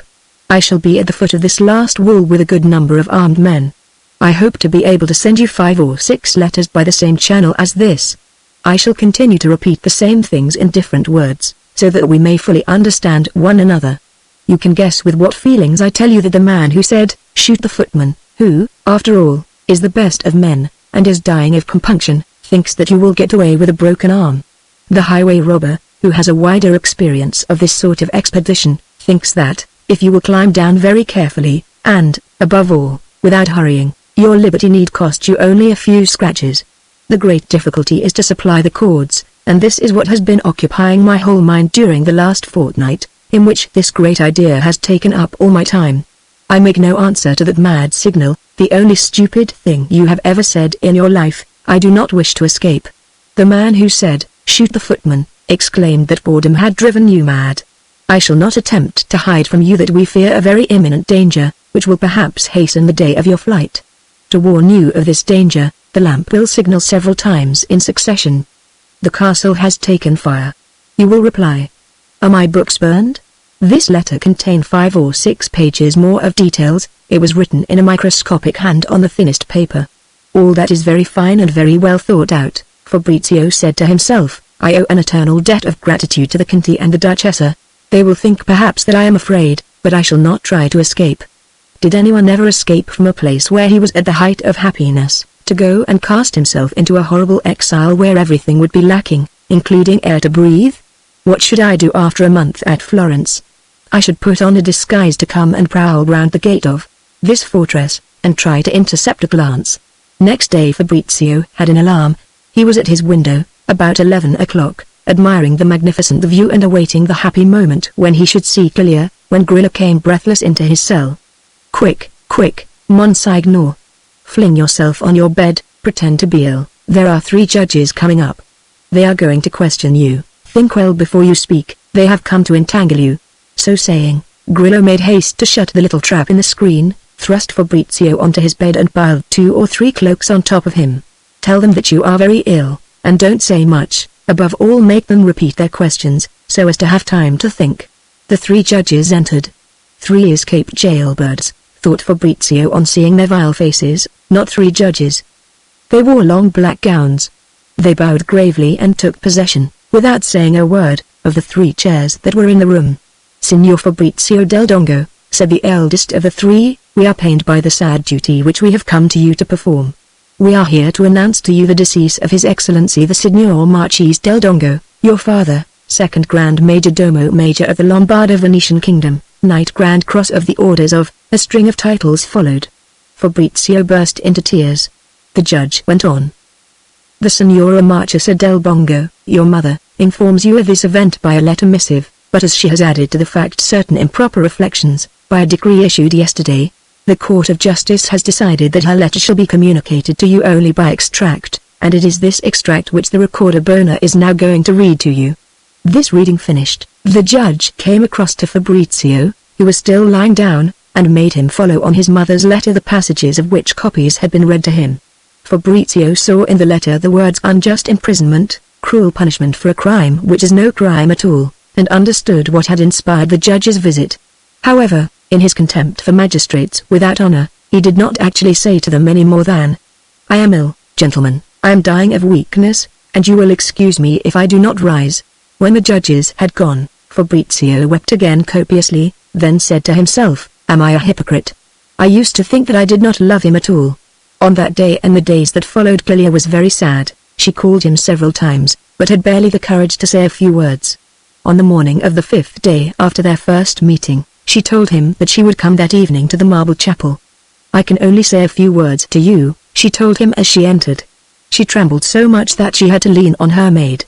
I shall be at the foot of this last wall with a good number of armed men. I hope to be able to send you 5 or 6 letters by the same channel as this. I shall continue to repeat the same things in different words, so that we may fully understand one another. You can guess with what feelings I tell you that the man who said, "Shoot the footman," who, after all, is the best of men, and is dying of compunction, thinks that you will get away with a broken arm. The highway robber, who has a wider experience of this sort of expedition, thinks that, if you will climb down very carefully, and, above all, without hurrying, your liberty need cost you only a few scratches. The great difficulty is to supply the cords, and this is what has been occupying my whole mind during the last fortnight, in which this great idea has taken up all my time. I make no answer to that mad signal, the only stupid thing you have ever said in your life. I do not wish to escape. The man who said, "Shoot the footman," exclaimed that boredom had driven you mad. I shall not attempt to hide from you that we fear a very imminent danger, which will perhaps hasten the day of your flight. To warn you of this danger, the lamp will signal several times in succession. The castle has taken fire. You will reply, "Are my books burned?" This letter contained 5 or 6 pages more of details. It was written in a microscopic hand on the thinnest paper. All that is very fine and very well thought out. Fabrizio said to himself, "I owe an eternal debt of gratitude to the Conte and the Duchessa. They will think perhaps that I am afraid, but I shall not try to escape." Did anyone ever escape from a place where he was at the height of happiness, to go and cast himself into a horrible exile where everything would be lacking, including air to breathe? What should I do after a month at Florence? I should put on a disguise to come and prowl round the gate of this fortress, and try to intercept a glance. Next day Fabrizio had an alarm. He was at his window, about 11 o'clock, admiring the magnificent view and awaiting the happy moment when he should see Clelia, when Grillo came breathless into his cell. "Quick, quick, Monsignor. Fling yourself on your bed, pretend to be ill. There are 3 judges coming up. They are going to question you. Think well before you speak. They have come to entangle you." So saying, Grillo made haste to shut the little trap in the screen, thrust Fabrizio onto his bed and piled 2 or 3 cloaks on top of him. "Tell them that you are very ill, and don't say much. Above all, make them repeat their questions, so as to have time to think." The 3 judges entered. 3 escaped jailbirds, thought Fabrizio on seeing their vile faces, not 3 judges. They wore long black gowns. They bowed gravely and took possession, without saying a word, of the 3 chairs that were in the room. "Signor Fabrizio del Dongo," said the eldest of the 3, "we are pained by the sad duty which we have come to you to perform. We are here to announce to you the decease of His Excellency the Signor Marchese del Dongo, your father, 2nd Grand Major Domo Major of the Lombardo-Venetian Kingdom, Knight Grand Cross of the Orders of." A string of titles followed. Fabrizio burst into tears. The judge went on. "The Signora Marchesa del Dongo, your mother, informs you of this event by a letter missive, but as she has added to the fact certain improper reflections, by a decree issued yesterday, the Court of Justice has decided that her letter shall be communicated to you only by extract, and it is this extract which the recorder Bona is now going to read to you." This reading finished, the judge came across to Fabrizio, who was still lying down, and made him follow on his mother's letter the passages of which copies had been read to him. Fabrizio saw in the letter the words unjust imprisonment, cruel punishment for a crime which is no crime at all, and understood what had inspired the judge's visit. However, in his contempt for magistrates without honor, he did not actually say to them any more than, "I am ill, gentlemen, I am dying of weakness, and you will excuse me if I do not rise." When the judges had gone, Fabrizio wept again copiously, then said to himself, "Am I a hypocrite? I used to think that I did not love him at all." On that day and the days that followed, Clelia was very sad. She called him several times, but had barely the courage to say a few words. On the morning of the 5th day after their first meeting, she told him that she would come that evening to the marble chapel. "I can only say a few words to you," she told him as she entered. She trembled so much that she had to lean on her maid.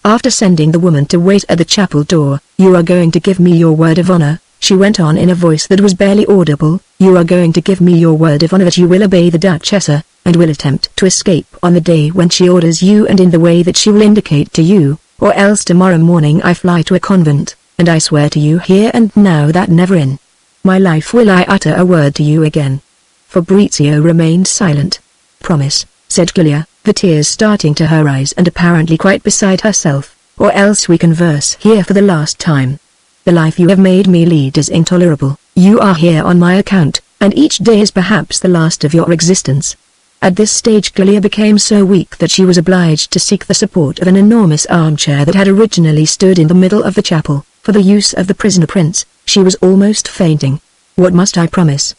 After sending the woman to wait at the chapel door, "You are going to give me your word of honor," she went on in a voice that was barely audible, "you are going to give me your word of honor that you will obey the Duchessa, and will attempt to escape on the day when she orders you and in the way that she will indicate to you, or else tomorrow morning I fly to a convent, and I swear to you here and now that never in my life will I utter a word to you again." Fabrizio remained silent. "Promise," said Clelia, the tears starting to her eyes and apparently quite beside herself, "or else we converse here for the last time. The life you have made me lead is intolerable. You are here on my account, and each day is perhaps the last of your existence." At this stage Clelia became so weak that she was obliged to seek the support of an enormous armchair that had originally stood in the middle of the chapel, for the use of the prisoner prince. She was almost fainting. "What must I promise?"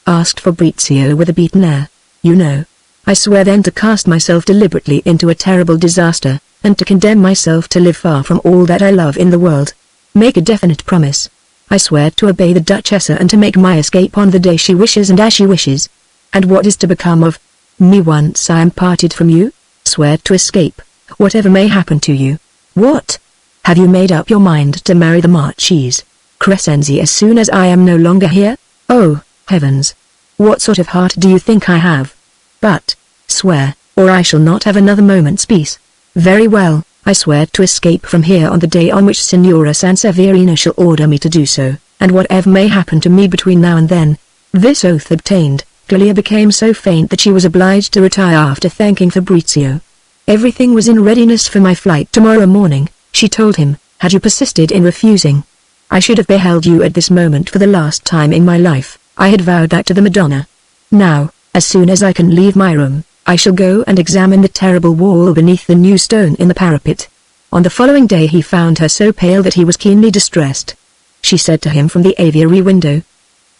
asked Fabrizio with a beaten air. "You know. I swear then to cast myself deliberately into a terrible disaster, and to condemn myself to live far from all that I love in the world. Make a definite promise." "I swear to obey the Duchessa and to make my escape on the day she wishes and as she wishes." "And what is to become of me once I am parted from you?" "Swear to escape, whatever may happen to you." "What? Have you made up your mind to marry the Marchese Crescenzi as soon as I am no longer here?" "Oh, heavens! What sort of heart do you think I have? But, swear, or I shall not have another moment's peace." "Very well, I swear to escape from here on the day on which Signora Sanseverina shall order me to do so, and whatever may happen to me between now and then." This oath obtained, Clelia became so faint that she was obliged to retire after thanking Fabrizio. "Everything was in readiness for my flight tomorrow morning," she told him. "Had you persisted in refusing, I should have beheld you at this moment for the last time in my life. I had vowed that to the Madonna. Now, as soon as I can leave my room, I shall go and examine the terrible wall beneath the new stone in the parapet." On the following day he found her so pale that he was keenly distressed. She said to him from the aviary window,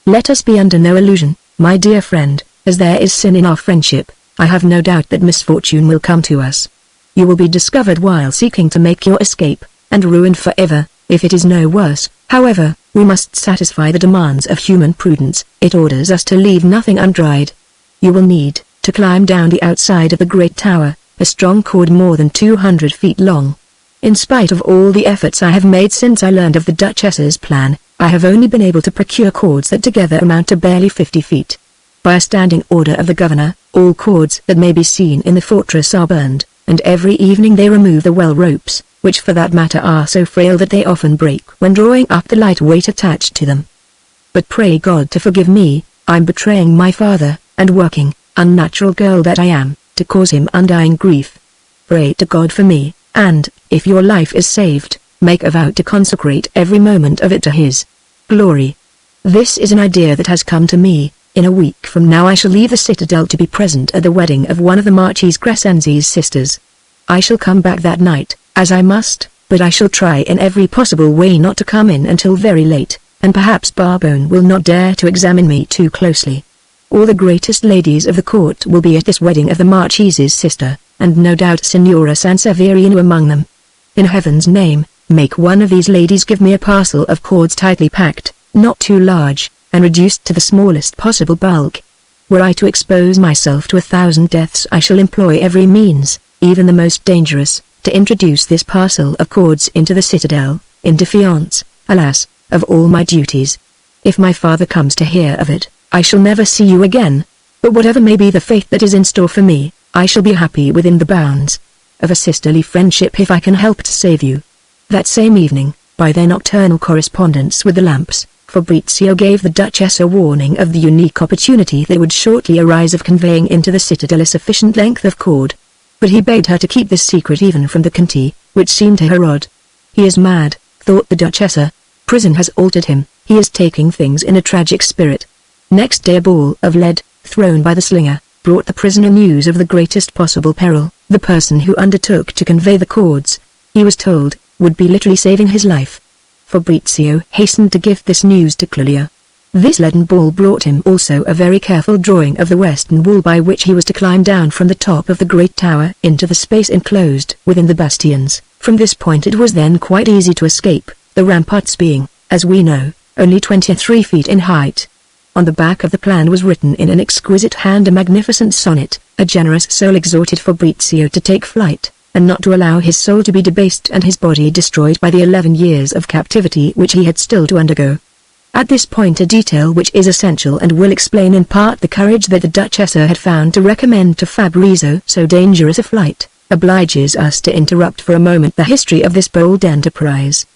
"Let us be under no illusion, my dear friend, as there is sin in our friendship. I have no doubt that misfortune will come to us. You will be discovered while seeking to make your escape, and ruined forever, if it is no worse. However, we must satisfy the demands of human prudence. It orders us to leave nothing undried. You will need, to climb down the outside of the great tower, a strong cord more than 200 feet long. In spite of all the efforts I have made since I learned of the Duchess's plan, I have only been able to procure cords that together amount to barely 50 feet. By a standing order of the governor, all cords that may be seen in the fortress are burned, and every evening they remove the well ropes, which for that matter are so frail that they often break when drawing up the light weight attached to them. But pray God to forgive me, I'm betraying my father, and working, unnatural girl that I am, to cause him undying grief. Pray to God for me, and, if your life is saved, make a vow to consecrate every moment of it to his glory. This is an idea that has come to me, In a week from now I shall leave the citadel to be present at the wedding of one of the Marchese Crescenzi's sisters. I shall come back that night, as I must, but I shall try in every possible way not to come in until very late, and perhaps Barbone will not dare to examine me too closely. All the greatest ladies of the court will be at this wedding of the Marchese's sister, and no doubt Signora Sanseverino among them. In heaven's name, make one of these ladies give me a parcel of cords tightly packed, not too large, and reduced to the smallest possible bulk. Were I to expose myself to 1,000 deaths I shall employ every means, even the most dangerous, to introduce this parcel of cords into the citadel, in defiance, alas, of all my duties. If my father comes to hear of it, I shall never see you again, but whatever may be the fate that is in store for me, I shall be happy within the bounds of a sisterly friendship if I can help to save you." That same evening, by their nocturnal correspondence with the lamps, Fabrizio gave the Duchess a warning of the unique opportunity that would shortly arise of conveying into the citadel a sufficient length of cord. But he begged her to keep this secret even from the Conti, which seemed to her odd. "He is mad," thought the Duchessa. "Prison has altered him, he is taking things in a tragic spirit." Next day a ball of lead, thrown by the slinger, brought the prisoner news of the greatest possible peril. The person who undertook to convey the cords, he was told, would be literally saving his life. Fabrizio hastened to give this news to Clelia. This leaden ball brought him also a very careful drawing of the western wall by which he was to climb down from the top of the great tower into the space enclosed within the bastions. From this point it was then quite easy to escape, the ramparts being, as we know, only 23 feet in height. On the back of the plan was written in an exquisite hand a magnificent sonnet. A generous soul exhorted Fabrizio to take flight, and not to allow his soul to be debased and his body destroyed by the 11 years of captivity which he had still to undergo. At this point a detail which is essential and will explain in part the courage that the Duchessa had found to recommend to Fabrizio so dangerous a flight, obliges us to interrupt for a moment the history of this bold enterprise.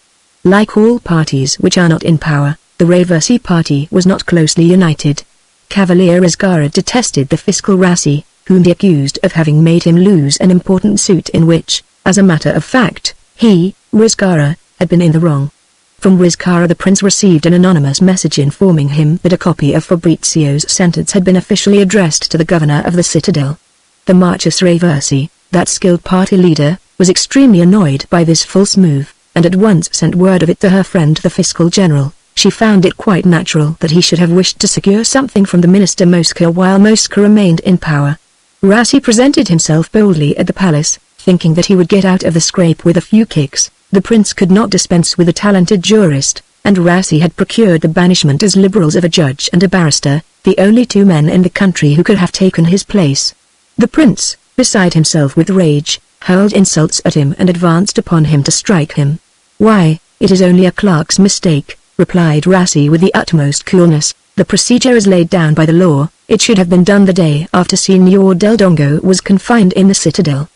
Like all parties which are not in power, the Reversi party was not closely united. Cavalier Riscara detested the fiscal Rassi, whom he accused of having made him lose an important suit in which, as a matter of fact, he, Riscara, had been in the wrong. From Riscara the prince received an anonymous message informing him that a copy of Fabrizio's sentence had been officially addressed to the governor of the citadel. The Marchese Reversi, that skilled party leader, was extremely annoyed by this false move, and at once sent word of it to her friend the fiscal general. She found it quite natural that he should have wished to secure something from the minister Mosca while Mosca remained in power. Rassi presented himself boldly at the palace, thinking that he would get out of the scrape with a few kicks. The prince could not dispense with a talented jurist, and Rassi had procured the banishment as liberals of a judge and a barrister, the only two men in the country who could have taken his place. The prince, beside himself with rage, hurled insults at him and advanced upon him to strike him. "Why, it is only a clerk's mistake," replied Rassi with the utmost coolness. "The procedure is laid down by the law. It should have been done the day after Signor Del Dongo was confined in the citadel."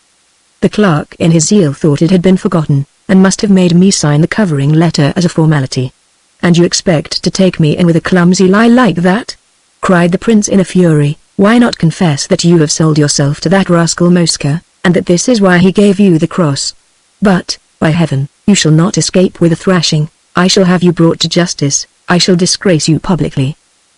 The clerk in his zeal thought it had been forgotten, and must have made me sign the covering letter as a formality. "And you expect to take me in with a clumsy lie like that?" cried the prince in a fury. "Why not confess that you have sold yourself to that rascal Mosca, and that this is why he gave you the cross? But, by heaven, you shall not escape with a thrashing. I shall have you brought to justice. I shall disgrace you publicly."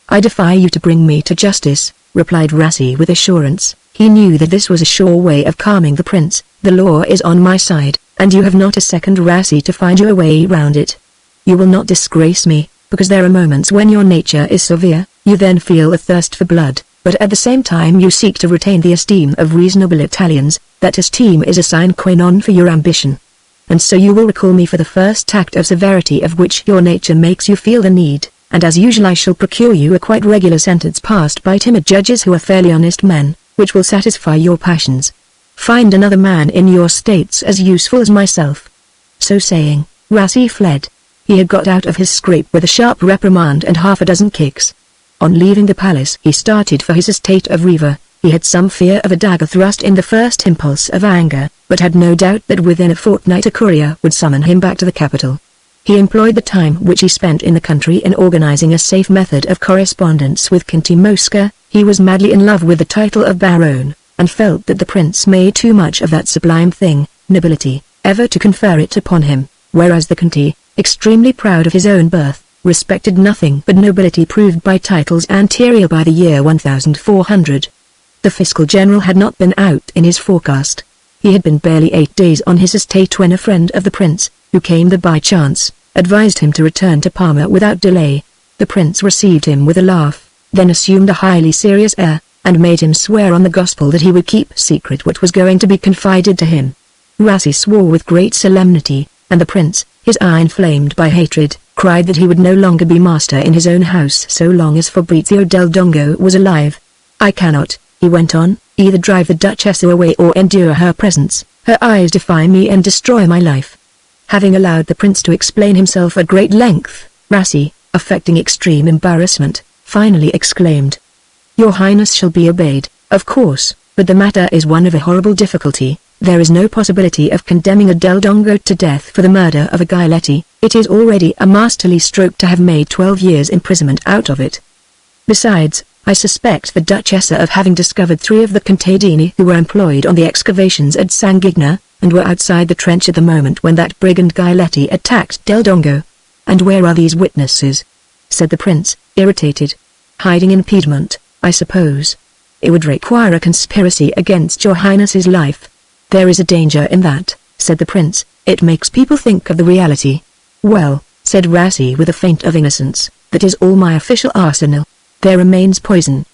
"I defy you to bring me to justice," replied Rassi with assurance. He knew that this was a sure way of calming the prince. "The law is on my side, and you have not a second, Rassi, to find your way round it. You will not disgrace me, because there are moments when your nature is severe. You then feel a thirst for blood, but at the same time you seek to retain the esteem of reasonable Italians. That esteem is a sine qua non for your ambition. And so you will recall me for the first act of severity of which your nature makes you feel the need, and as usual I shall procure you a quite regular sentence passed by timid judges who are fairly honest men, which will satisfy your passions. Find another man in your states as useful as myself." So saying, Rassi fled. He had got out of his scrape with a sharp reprimand and half a dozen kicks. On leaving the palace he started for his estate of Riva. He had some fear of a dagger thrust in the first impulse of anger, but had no doubt that within a fortnight a courier would summon him back to the capital. He employed the time which he spent in the country in organizing a safe method of correspondence with Conte Mosca. He was madly in love with the title of Barone, and felt that the prince made too much of that sublime thing, nobility, ever to confer it upon him, whereas the Conte, extremely proud of his own birth, respected nothing but nobility proved by titles anterior by the year 1400. The fiscal general had not been out in his forecast. He had been barely 8 days on his estate when a friend of the prince, who came there by chance, advised him to return to Parma without delay. The prince received him with a laugh, then assumed a highly serious air, and made him swear on the gospel that he would keep secret what was going to be confided to him. Rassi swore with great solemnity, and the prince, his eye inflamed by hatred, cried that he would no longer be master in his own house so long as Fabrizio del Dongo was alive. "I cannot," he went on, "either drive the Duchessa away or endure her presence. Her eyes defy me and destroy my life." Having allowed the prince to explain himself at great length, Rassi, affecting extreme embarrassment, finally exclaimed, "Your Highness shall be obeyed, of course, but the matter is one of a horrible difficulty. There is no possibility of condemning a Del Dongo to death for the murder of a Giletti. It is already a masterly stroke to have made 12 years imprisonment out of it. Besides, I suspect the Duchessa of having discovered 3 of the contadini who were employed on the excavations at Sanguigna, and were outside the trench at the moment when that brigand Giletti attacked Del Dongo." "And where are these witnesses?" said the prince, irritated. "Hiding in Piedmont, I suppose. It would require a conspiracy against your Highness's life." "There is a danger in that," said the prince. "It makes people think of the reality." "Well," said Rassi with a feint of innocence, "that is all my official arsenal. There remains poison."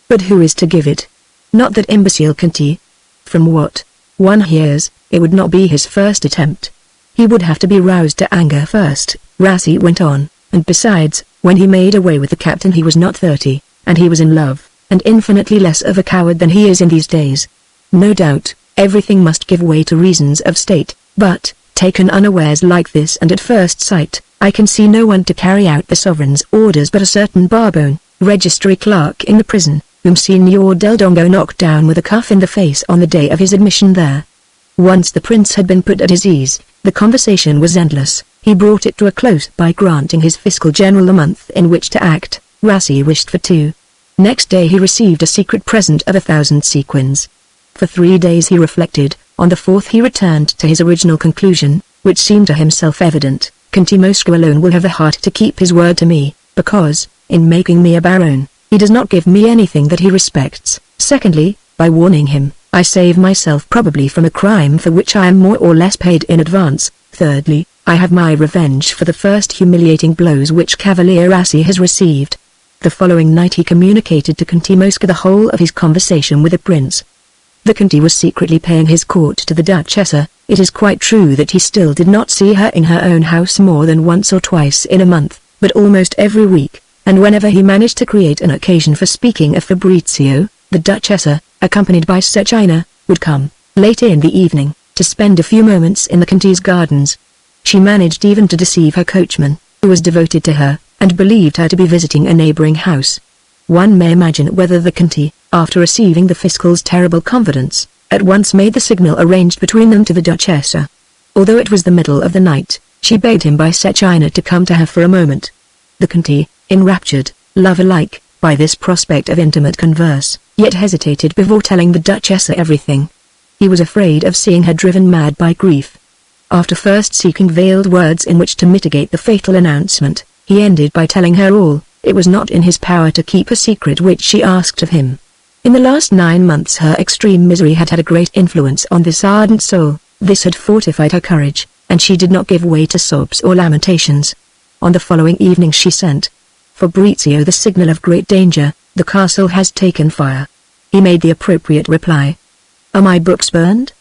"But who is to give it?" "Not that imbecile Conti. From what one hears, it would not be his first attempt. He would have to be roused to anger first," Rassi went on, "and besides, when he made away with the captain he was not 30, and he was in love, and infinitely less of a coward than he is in these days. No doubt, everything must give way to reasons of state, but, taken unawares like this and at first sight, I can see no one to carry out the sovereign's orders but a certain Barbone, registry clerk in the prison, whom Signor Del Dongo knocked down with a cuff in the face on the day of his admission there." Once the prince had been put at his ease, the conversation was endless. He brought it to a close by granting his fiscal general a month in which to act. Rassi wished for 2. Next day he received a secret present of 1,000 sequins. For 3 days he reflected. On the 4th he returned to his original conclusion, which seemed to him self-evident. "Conti Mosco alone will have the heart to keep his word to me, because, in making me a baron, he does not give me anything that he respects. Secondly, by warning him, I save myself probably from a crime for which I am more or less paid in advance. Thirdly, I have my revenge for the first humiliating blows which Cavalier Rassi has received." The following night he communicated to Conti Mosca the whole of his conversation with the prince. The Conti was secretly paying his court to the Duchessa. It is quite true that he still did not see her in her own house more than once or twice in a month, but almost every week, and whenever he managed to create an occasion for speaking of Fabrizio, the Duchessa, accompanied by Cecchina, would come, late in the evening, to spend a few moments in the Conti's gardens. She managed even to deceive her coachman, who was devoted to her, and believed her to be visiting a neighboring house. One may imagine whether the Conti, after receiving the fiscal's terrible confidence, at once made the signal arranged between them to the Duchessa. Although it was the middle of the night, she begged him by Cecchina to come to her for a moment. The Conti, enraptured, lover-like, by this prospect of intimate converse, yet hesitated before telling the Duchessa everything. He was afraid of seeing her driven mad by grief. After first seeking veiled words in which to mitigate the fatal announcement, he ended by telling her all. It was not in his power to keep a secret which she asked of him. In the last 9 months her extreme misery had had a great influence on this ardent soul. This had fortified her courage, and she did not give way to sobs or lamentations. On the following evening she sent Fabrizio the signal of great danger. "The castle has taken fire." He made the appropriate reply. "Are my books burned?"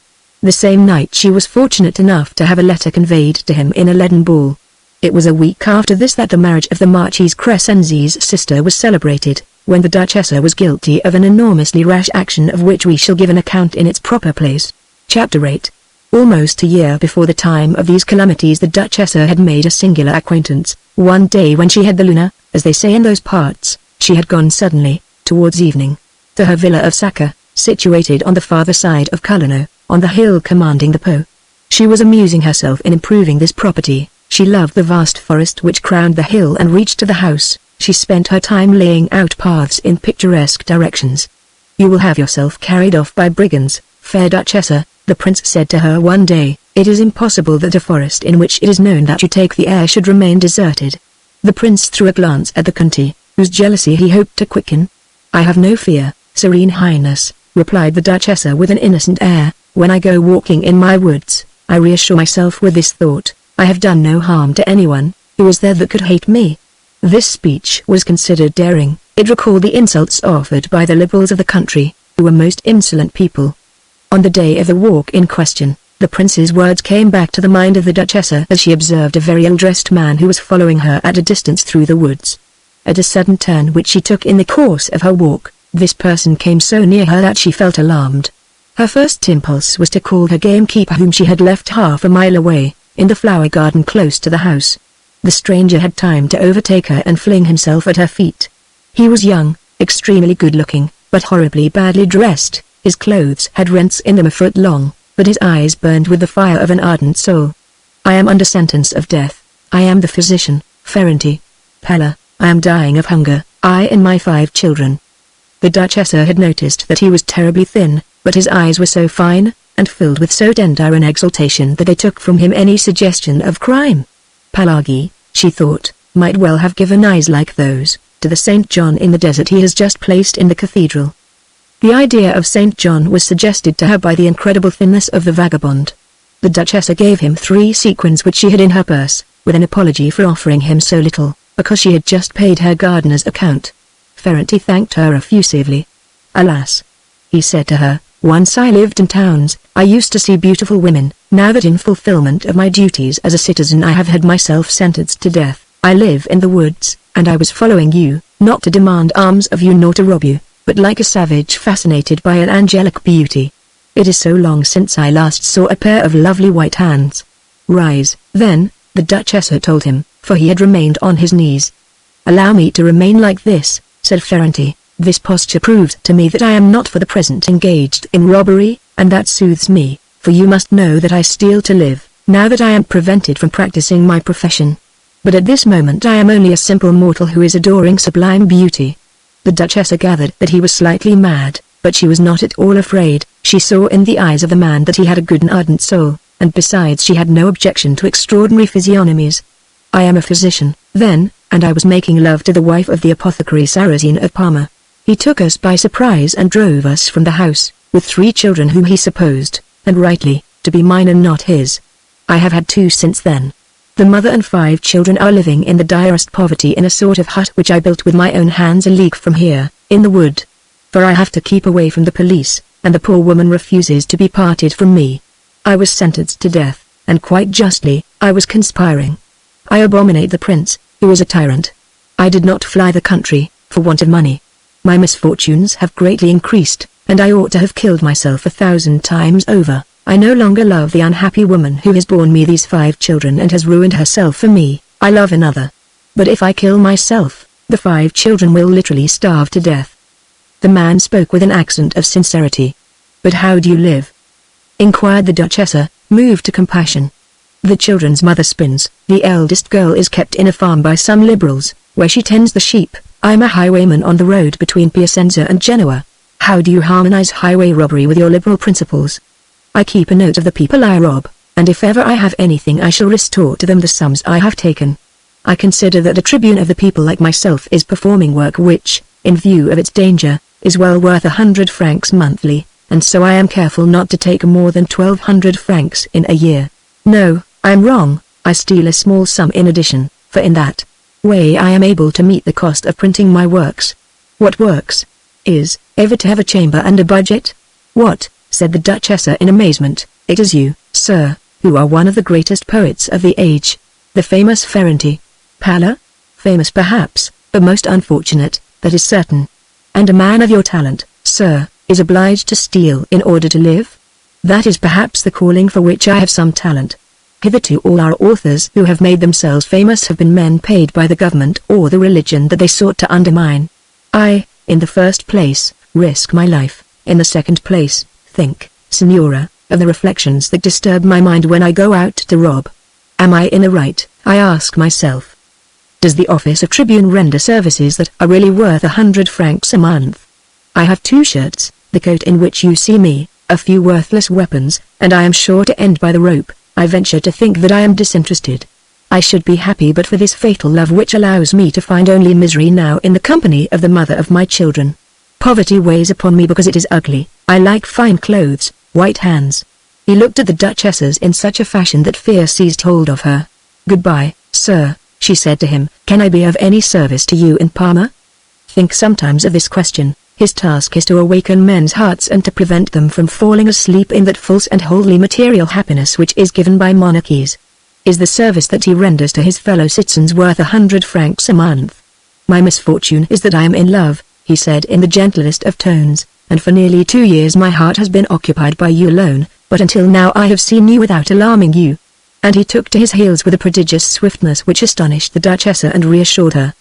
The same night she was fortunate enough to have a letter conveyed to him in a leaden ball. It was a week after this that the marriage of the Marchese Crescenzi's sister was celebrated, when the Duchessa was guilty of an enormously rash action of which we shall give an account in its proper place. Chapter 8. Almost a year before the time of these calamities the Duchessa had made a singular acquaintance. One day when she had the Luna, as they say in those parts, she had gone suddenly, towards evening, to her villa of Sacca, situated on the farther side of Colorno, on the hill commanding the Po. She was amusing herself in improving this property. She loved the vast forest which crowned the hill and reached to the house. She spent her time laying out paths in picturesque directions. "You will have yourself carried off by brigands, fair Duchessa," the prince said to her one day. "It is impossible that a forest in which it is known that you take the air should remain deserted. The prince threw a glance at the Conti, whose jealousy he hoped to quicken. "I have no fear, Serene Highness," replied the Duchessa with an innocent air. "When I go walking in my woods, I reassure myself with this thought: I have done no harm to anyone. Who is there that could hate me?" This speech was considered daring. It recalled the insults offered by the liberals of the country, who were most insolent people. On the day of the walk in question, the prince's words came back to the mind of the Duchessa as she observed a very ill-dressed man who was following her at a distance through the woods. At a sudden turn which she took in the course of her walk, this person came so near her that she felt alarmed. Her first impulse was to call her gamekeeper, whom she had left half a mile away, in the flower garden close to the house. The stranger had time to overtake her and fling himself at her feet. He was young, extremely good-looking, but horribly badly dressed. His clothes had rents in them a foot long, but his eyes burned with the fire of an ardent soul. "I am under sentence of death. I am the physician, Ferranti. Pella, I am dying of hunger, I and my 5 children." The Duchessa had noticed that he was terribly thin, but his eyes were so fine, and filled with so tender an exultation that they took from him any suggestion of crime. Palagi, she thought, might well have given eyes like those to the St. John in the desert he has just placed in the cathedral. The idea of St. John was suggested to her by the incredible thinness of the vagabond. The Duchessa gave him 3 sequins which she had in her purse, with an apology for offering him so little, because she had just paid her gardener's account. Ferranti thanked her effusively. "Alas," he said to her, "once I lived in towns. I used to see beautiful women. Now that in fulfillment of my duties as a citizen I have had myself sentenced to death, I live in the woods, and I was following you, not to demand alms of you nor to rob you, but like a savage fascinated by an angelic beauty. It is so long since I last saw a pair of lovely white hands." "Rise, then," the Duchessa told him, for he had remained on his knees. "Allow me to remain like this," said Ferranti. "This posture proves to me that I am not for the present engaged in robbery, and that soothes me, for you must know that I steal to live, now that I am prevented from practicing my profession. But at this moment I am only a simple mortal who is adoring sublime beauty." The Duchessa gathered that he was slightly mad, but she was not at all afraid. She saw in the eyes of the man that he had a good and ardent soul, and besides she had no objection to extraordinary physiognomies. "I am a physician, then, and I was making love to the wife of the apothecary Sarrazin of Parma. He took us by surprise and drove us from the house, with 3 children whom he supposed, and rightly, to be mine and not his. I have had 2 since then. The mother and 5 children are living in the direst poverty in a sort of hut which I built with my own hands a league from here, in the wood. For I have to keep away from the police, and the poor woman refuses to be parted from me. I was sentenced to death, and quite justly. I was conspiring. I abominate the prince, who is a tyrant. I did not fly the country, for want of money. My misfortunes have greatly increased, and I ought to have killed myself 1,000 times over. I no longer love the unhappy woman who has borne me these 5 children and has ruined herself for me. I love another. But if I kill myself, the 5 children will literally starve to death." The man spoke with an accent of sincerity. "But how do you live?" inquired the Duchessa, moved to compassion. "The children's mother spins. The eldest girl is kept in a farm by some liberals, where she tends the sheep. I'm a highwayman on the road between Piacenza and Genoa. How do you harmonize highway robbery with your liberal principles?" "I keep a note of the people I rob, and if ever I have anything I shall restore to them the sums I have taken. I consider that a tribune of the people like myself is performing work which, in view of its danger, is well worth 100 francs monthly, and so I am careful not to take more than 1,200 francs in a year. No, I am wrong, I steal a small sum in addition, for in that way I am able to meet the cost of printing my works." "What works? Is ever to have a chamber and a budget?" "What?" said the Duchessa in amazement. "It is you, sir, who are one of the greatest poets of the age. The famous Ferranti. Palla? Famous perhaps, but most unfortunate, that is certain. And a man of your talent, sir, is obliged to steal in order to live? That is perhaps the calling for which I have some talent. Hitherto all our authors who have made themselves famous have been men paid by the government or the religion that they sought to undermine. I, in the first place, risk my life. In the second place, think, Signora, of the reflections that disturb my mind when I go out to rob. Am I in the right, I ask myself? Does the office of tribune render services that are really worth 100 francs a month? I have 2 shirts, the coat in which you see me, a few worthless weapons, and I am sure to end by the rope. I venture to think that I am disinterested. I should be happy but for this fatal love which allows me to find only misery now in the company of the mother of my children. Poverty weighs upon me because it is ugly. I like fine clothes, white hands." He looked at the duchesses in such a fashion that fear seized hold of her. "Goodbye, sir," she said to him. "Can I be of any service to you in Parma?" Think sometimes of this question. His task is to awaken men's hearts and to prevent them from falling asleep in that false and wholly material happiness which is given by monarchies. Is the service that he renders to his fellow citizens worth 100 francs a month? "My misfortune is that I am in love," he said in the gentlest of tones, "and for nearly 2 years my heart has been occupied by you alone, but until now I have seen you without alarming you." And he took to his heels with a prodigious swiftness which astonished the Duchessa and reassured her.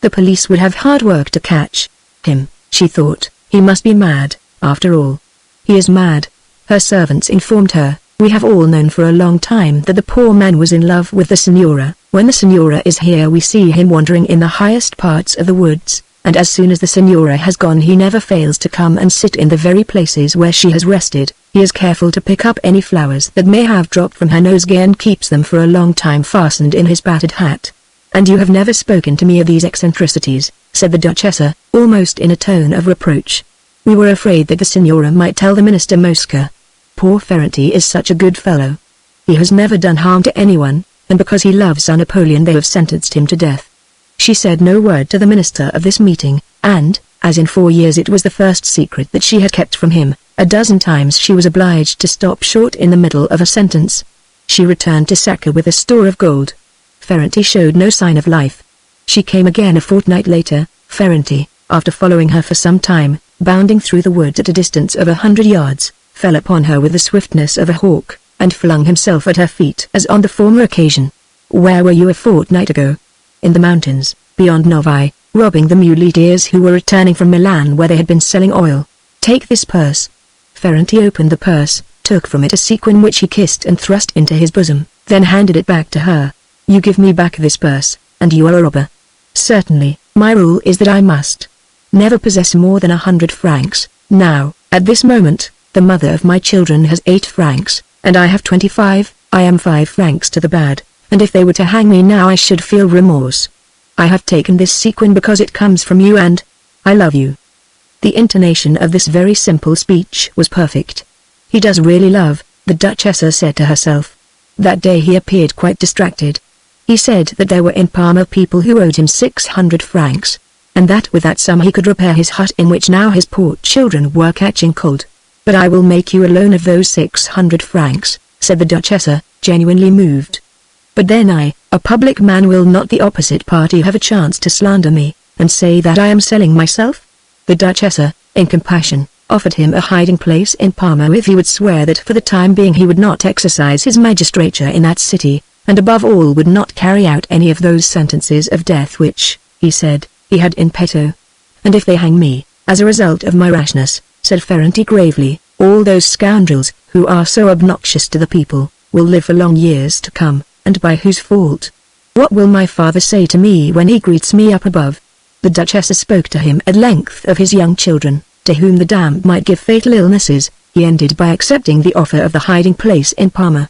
The police would have hard work to catch him, she thought. He must be mad, after all. He is mad. Her servants informed her, "We have all known for a long time that the poor man was in love with the Signora. When the Signora is here we see him wandering in the highest parts of the woods, and as soon as the Signora has gone he never fails to come and sit in the very places where she has rested. He is careful to pick up any flowers that may have dropped from her nosegay and keeps them for a long time fastened in his battered hat." "And you have never spoken to me of these eccentricities," said the Duchessa, almost in a tone of reproach. "We were afraid that the Signora might tell the Minister Mosca. Poor Ferranti is such a good fellow. He has never done harm to anyone, and because he loves our Napoleon they have sentenced him to death." She said no word to the minister of this meeting, and, as in 4 years it was the first secret that she had kept from him, a dozen times she was obliged to stop short in the middle of a sentence. She returned to Sacca with a store of gold. Ferranti showed no sign of life. She came again a fortnight later. Ferranti, after following her for some time, bounding through the woods at a distance of 100 yards, fell upon her with the swiftness of a hawk, and flung himself at her feet as on the former occasion. "Where were you a fortnight ago?" "In the mountains, beyond Novi, robbing the muleteers who were returning from Milan where they had been selling oil. Take this purse." Ferranti opened the purse, took from it a sequin which he kissed and thrust into his bosom, then handed it back to her. "You give me back this purse, and you are a robber." "Certainly, my rule is that I must never possess more than 100 francs. Now, at this moment, the mother of my children has 8 francs, and I have 25, I am 5 francs to the bad, and if they were to hang me now I should feel remorse. I have taken this sequin because it comes from you and I love you." The intonation of this very simple speech was perfect. "He does really love," the Duchessa said to herself. That day he appeared quite distracted. He said that there were in Parma people who owed him 600 francs, and that with that sum he could repair his hut in which now his poor children were catching cold. "But I will make you a loan of those 600 francs, said the Duchessa, genuinely moved. "But then I, a public man, will not the opposite party have a chance to slander me, and say that I am selling myself?" The Duchessa, in compassion, offered him a hiding place in Parma if he would swear that for the time being he would not exercise his magistrature in that city, and above all would not carry out any of those sentences of death which, he said, he had in petto. "And if they hang me, as a result of my rashness," said Ferranti gravely, "all those scoundrels, who are so obnoxious to the people, will live for long years to come, and by whose fault? What will my father say to me when he greets me up above?" The Duchessa spoke to him at length of his young children, to whom the damp might give fatal illnesses. He ended by accepting the offer of the hiding place in Parma.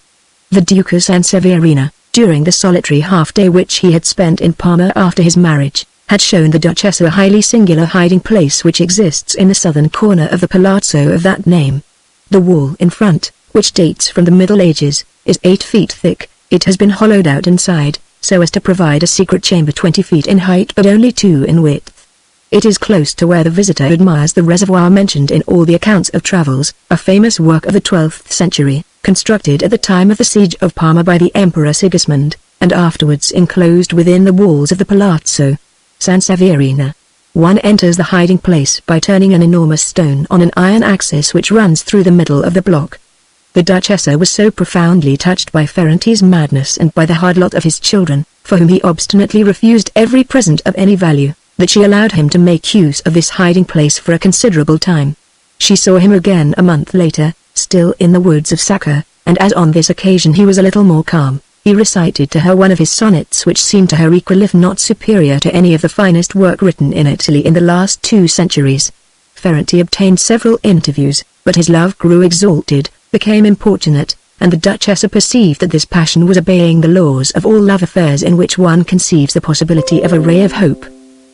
The Duke of Sanseverina, during the solitary half-day which he had spent in Parma after his marriage, had shown the Duchessa a highly singular hiding place which exists in the southern corner of the palazzo of that name. The wall in front, which dates from the Middle Ages, is 8 feet thick. It has been hollowed out inside, so as to provide a secret chamber 20 feet in height but only 2 in width. It is close to where the visitor admires the reservoir mentioned in all the accounts of travels, a famous work of the 12th century, constructed at the time of the siege of Parma by the Emperor Sigismund, and afterwards enclosed within the walls of the Palazzo Sanseverina. One enters the hiding place by turning an enormous stone on an iron axis which runs through the middle of the block. The Duchessa was so profoundly touched by Ferranti's madness and by the hard lot of his children, for whom he obstinately refused every present of any value, that she allowed him to make use of this hiding place for a considerable time. She saw him again a month later, still in the woods of Sacca, and as on this occasion he was a little more calm, he recited to her one of his sonnets which seemed to her equal if not superior to any of the finest work written in Italy in the last 2 centuries. Ferranti obtained several interviews, but his love grew exalted, became importunate, and the Duchessa perceived that this passion was obeying the laws of all love affairs in which one conceives the possibility of a ray of hope.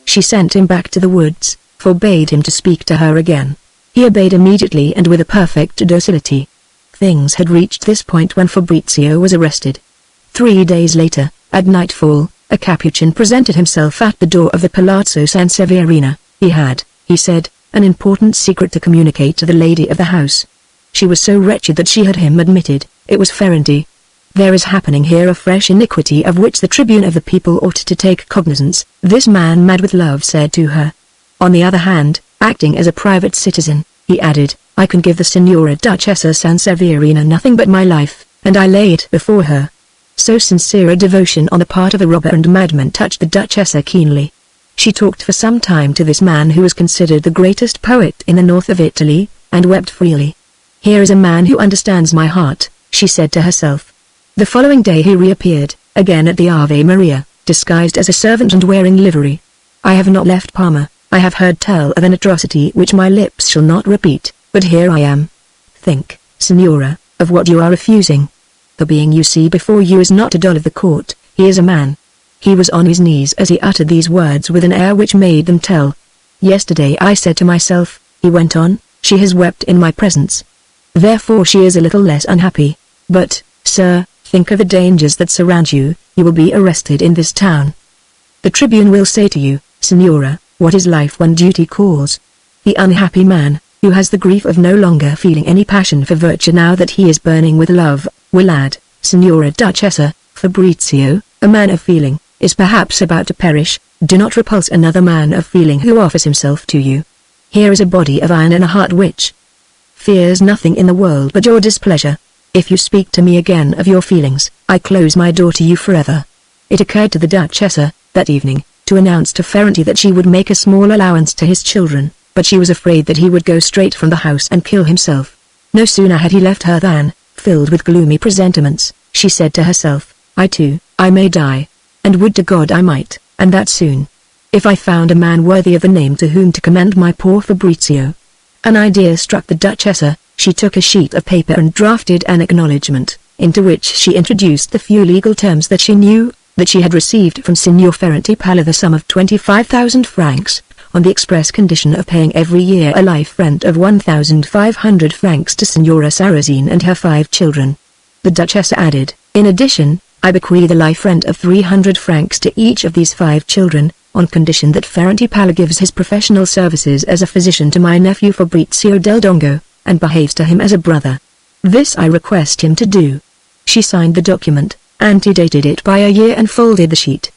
She sent him back to the woods, forbade him to speak to her again. He obeyed immediately and with a perfect docility. Things had reached this point when Fabrizio was arrested. 3 days later, at nightfall, a Capuchin presented himself at the door of the Palazzo Sanseverina. He had, he said, an important secret to communicate to the lady of the house. She was so wretched that she had him admitted. It was Ferranti. There is happening here a fresh iniquity of which the tribune of the people ought to take cognizance, this man mad with love said to her. On the other hand, acting as a private citizen, he added, I can give the Signora Duchessa Sanseverina nothing but my life, and I lay it before her. So sincere a devotion on the part of a robber and madman touched the Duchessa keenly. She talked for some time to this man who was considered the greatest poet in the north of Italy, and wept freely. Here is a man who understands my heart, she said to herself. The following day he reappeared, again at the Ave Maria, disguised as a servant and wearing livery. I have not left Parma. I have heard tell of an atrocity which my lips shall not repeat, but here I am. Think, Signora, of what you are refusing. The being you see before you is not a doll of the court, he is a man. He was on his knees as he uttered these words with an air which made them tell. Yesterday I said to myself, he went on, she has wept in my presence. Therefore she is a little less unhappy. But, sir, think of the dangers that surround you, you will be arrested in this town. The tribune will say to you, Signora, what is life when duty calls? The unhappy man, who has the grief of no longer feeling any passion for virtue now that he is burning with love, will add, Signora Duchessa, Fabrizio, a man of feeling, is perhaps about to perish. Do not repulse another man of feeling who offers himself to you. Here is a body of iron and a heart which fears nothing in the world but your displeasure. If you speak to me again of your feelings, I close my door to you forever. It occurred to the Duchessa, that evening, to announce to Ferranti that she would make a small allowance to his children, but she was afraid that he would go straight from the house and kill himself. No sooner had he left her than, filled with gloomy presentiments, she said to herself, I may die. And would to God I might, and that soon. If I found a man worthy of the name to whom to commend my poor Fabrizio. An idea struck the Duchessa. She took a sheet of paper and drafted an acknowledgement, into which she introduced the few legal terms that she knew, that she had received from Signor Ferranti Palla the sum of 25,000 francs, on the express condition of paying every year a life rent of 1,500 francs to Signora Sarrasine and her 5 children. The Duchessa added, in addition, I bequeath a life rent of 300 francs to each of these 5 children, on condition that Ferranti Palla gives his professional services as a physician to my nephew Fabrizio del Dongo, and behaves to him as a brother. This I request him to do. She signed the document, antedated it by a year and folded the sheet.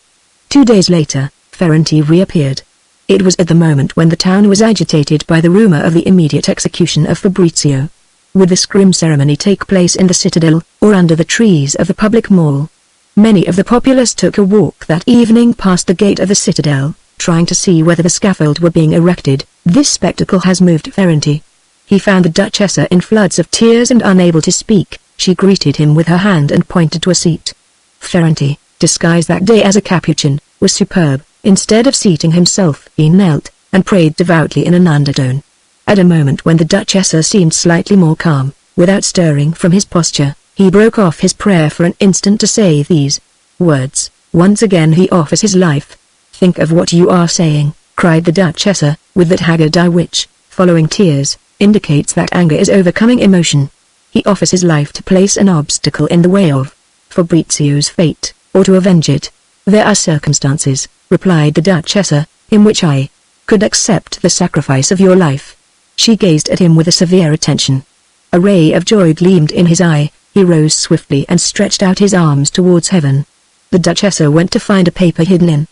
2 days later, Ferranti reappeared. It was at the moment when the town was agitated by the rumor of the immediate execution of Fabrizio. Would this grim ceremony take place in the citadel, or under the trees of the public mall? Many of the populace took a walk that evening past the gate of the citadel, trying to see whether the scaffold were being erected. This spectacle has moved Ferranti. He found the Duchessa in floods of tears and unable to speak. She greeted him with her hand and pointed to a seat. Ferranti, disguised that day as a Capuchin, was superb. Instead of seating himself, he knelt, and prayed devoutly in an undertone. At a moment when the Duchessa seemed slightly more calm, without stirring from his posture, he broke off his prayer for an instant to say these words, once again he offers his life. Think of what you are saying, cried the Duchessa, with that haggard eye which, following tears, indicates that anger is overcoming emotion. He offers his life to place an obstacle in the way of Fabrizio's fate, or to avenge it. There are circumstances, replied the Duchessa, in which I could accept the sacrifice of your life. She gazed at him with a severe attention. A ray of joy gleamed in his eye. He rose swiftly and stretched out his arms towards heaven. The Duchessa went to find a paper hidden in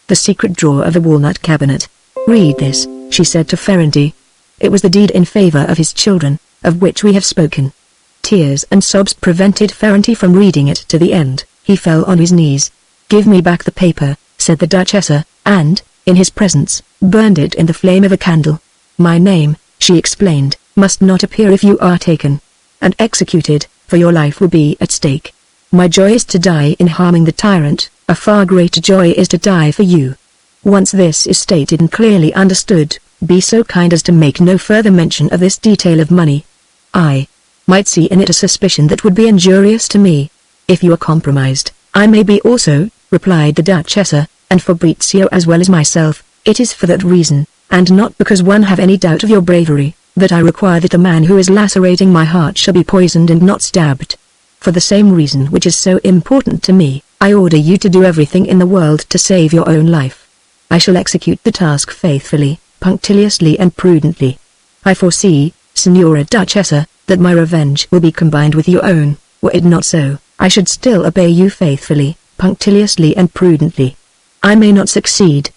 the secret drawer of a walnut cabinet. Read this, she said to Ferranti. It was the deed in favor of his children, of which we have spoken. Tears and sobs prevented Ferranti from reading it to the end. He fell on his knees. Give me back the paper, said the Duchessa, and, in his presence, burned it in the flame of a candle. My name, she explained, must not appear if you are taken and executed, for your life will be at stake. My joy is to die in harming the tyrant, a far greater joy is to die for you. Once this is stated and clearly understood, be so kind as to make no further mention of this detail of money. I might see in it a suspicion that would be injurious to me. If you are compromised, I may be also, replied the Duchessa, and Fabrizio as well as myself. It is for that reason, and not because one have any doubt of your bravery, that I require that the man who is lacerating my heart shall be poisoned and not stabbed. For the same reason which is so important to me, I order you to do everything in the world to save your own life. I shall execute the task faithfully, punctiliously and prudently. I foresee, Signora Duchessa, that my revenge will be combined with your own. Were it not so, I should still obey you faithfully, punctiliously and prudently. I may not succeed,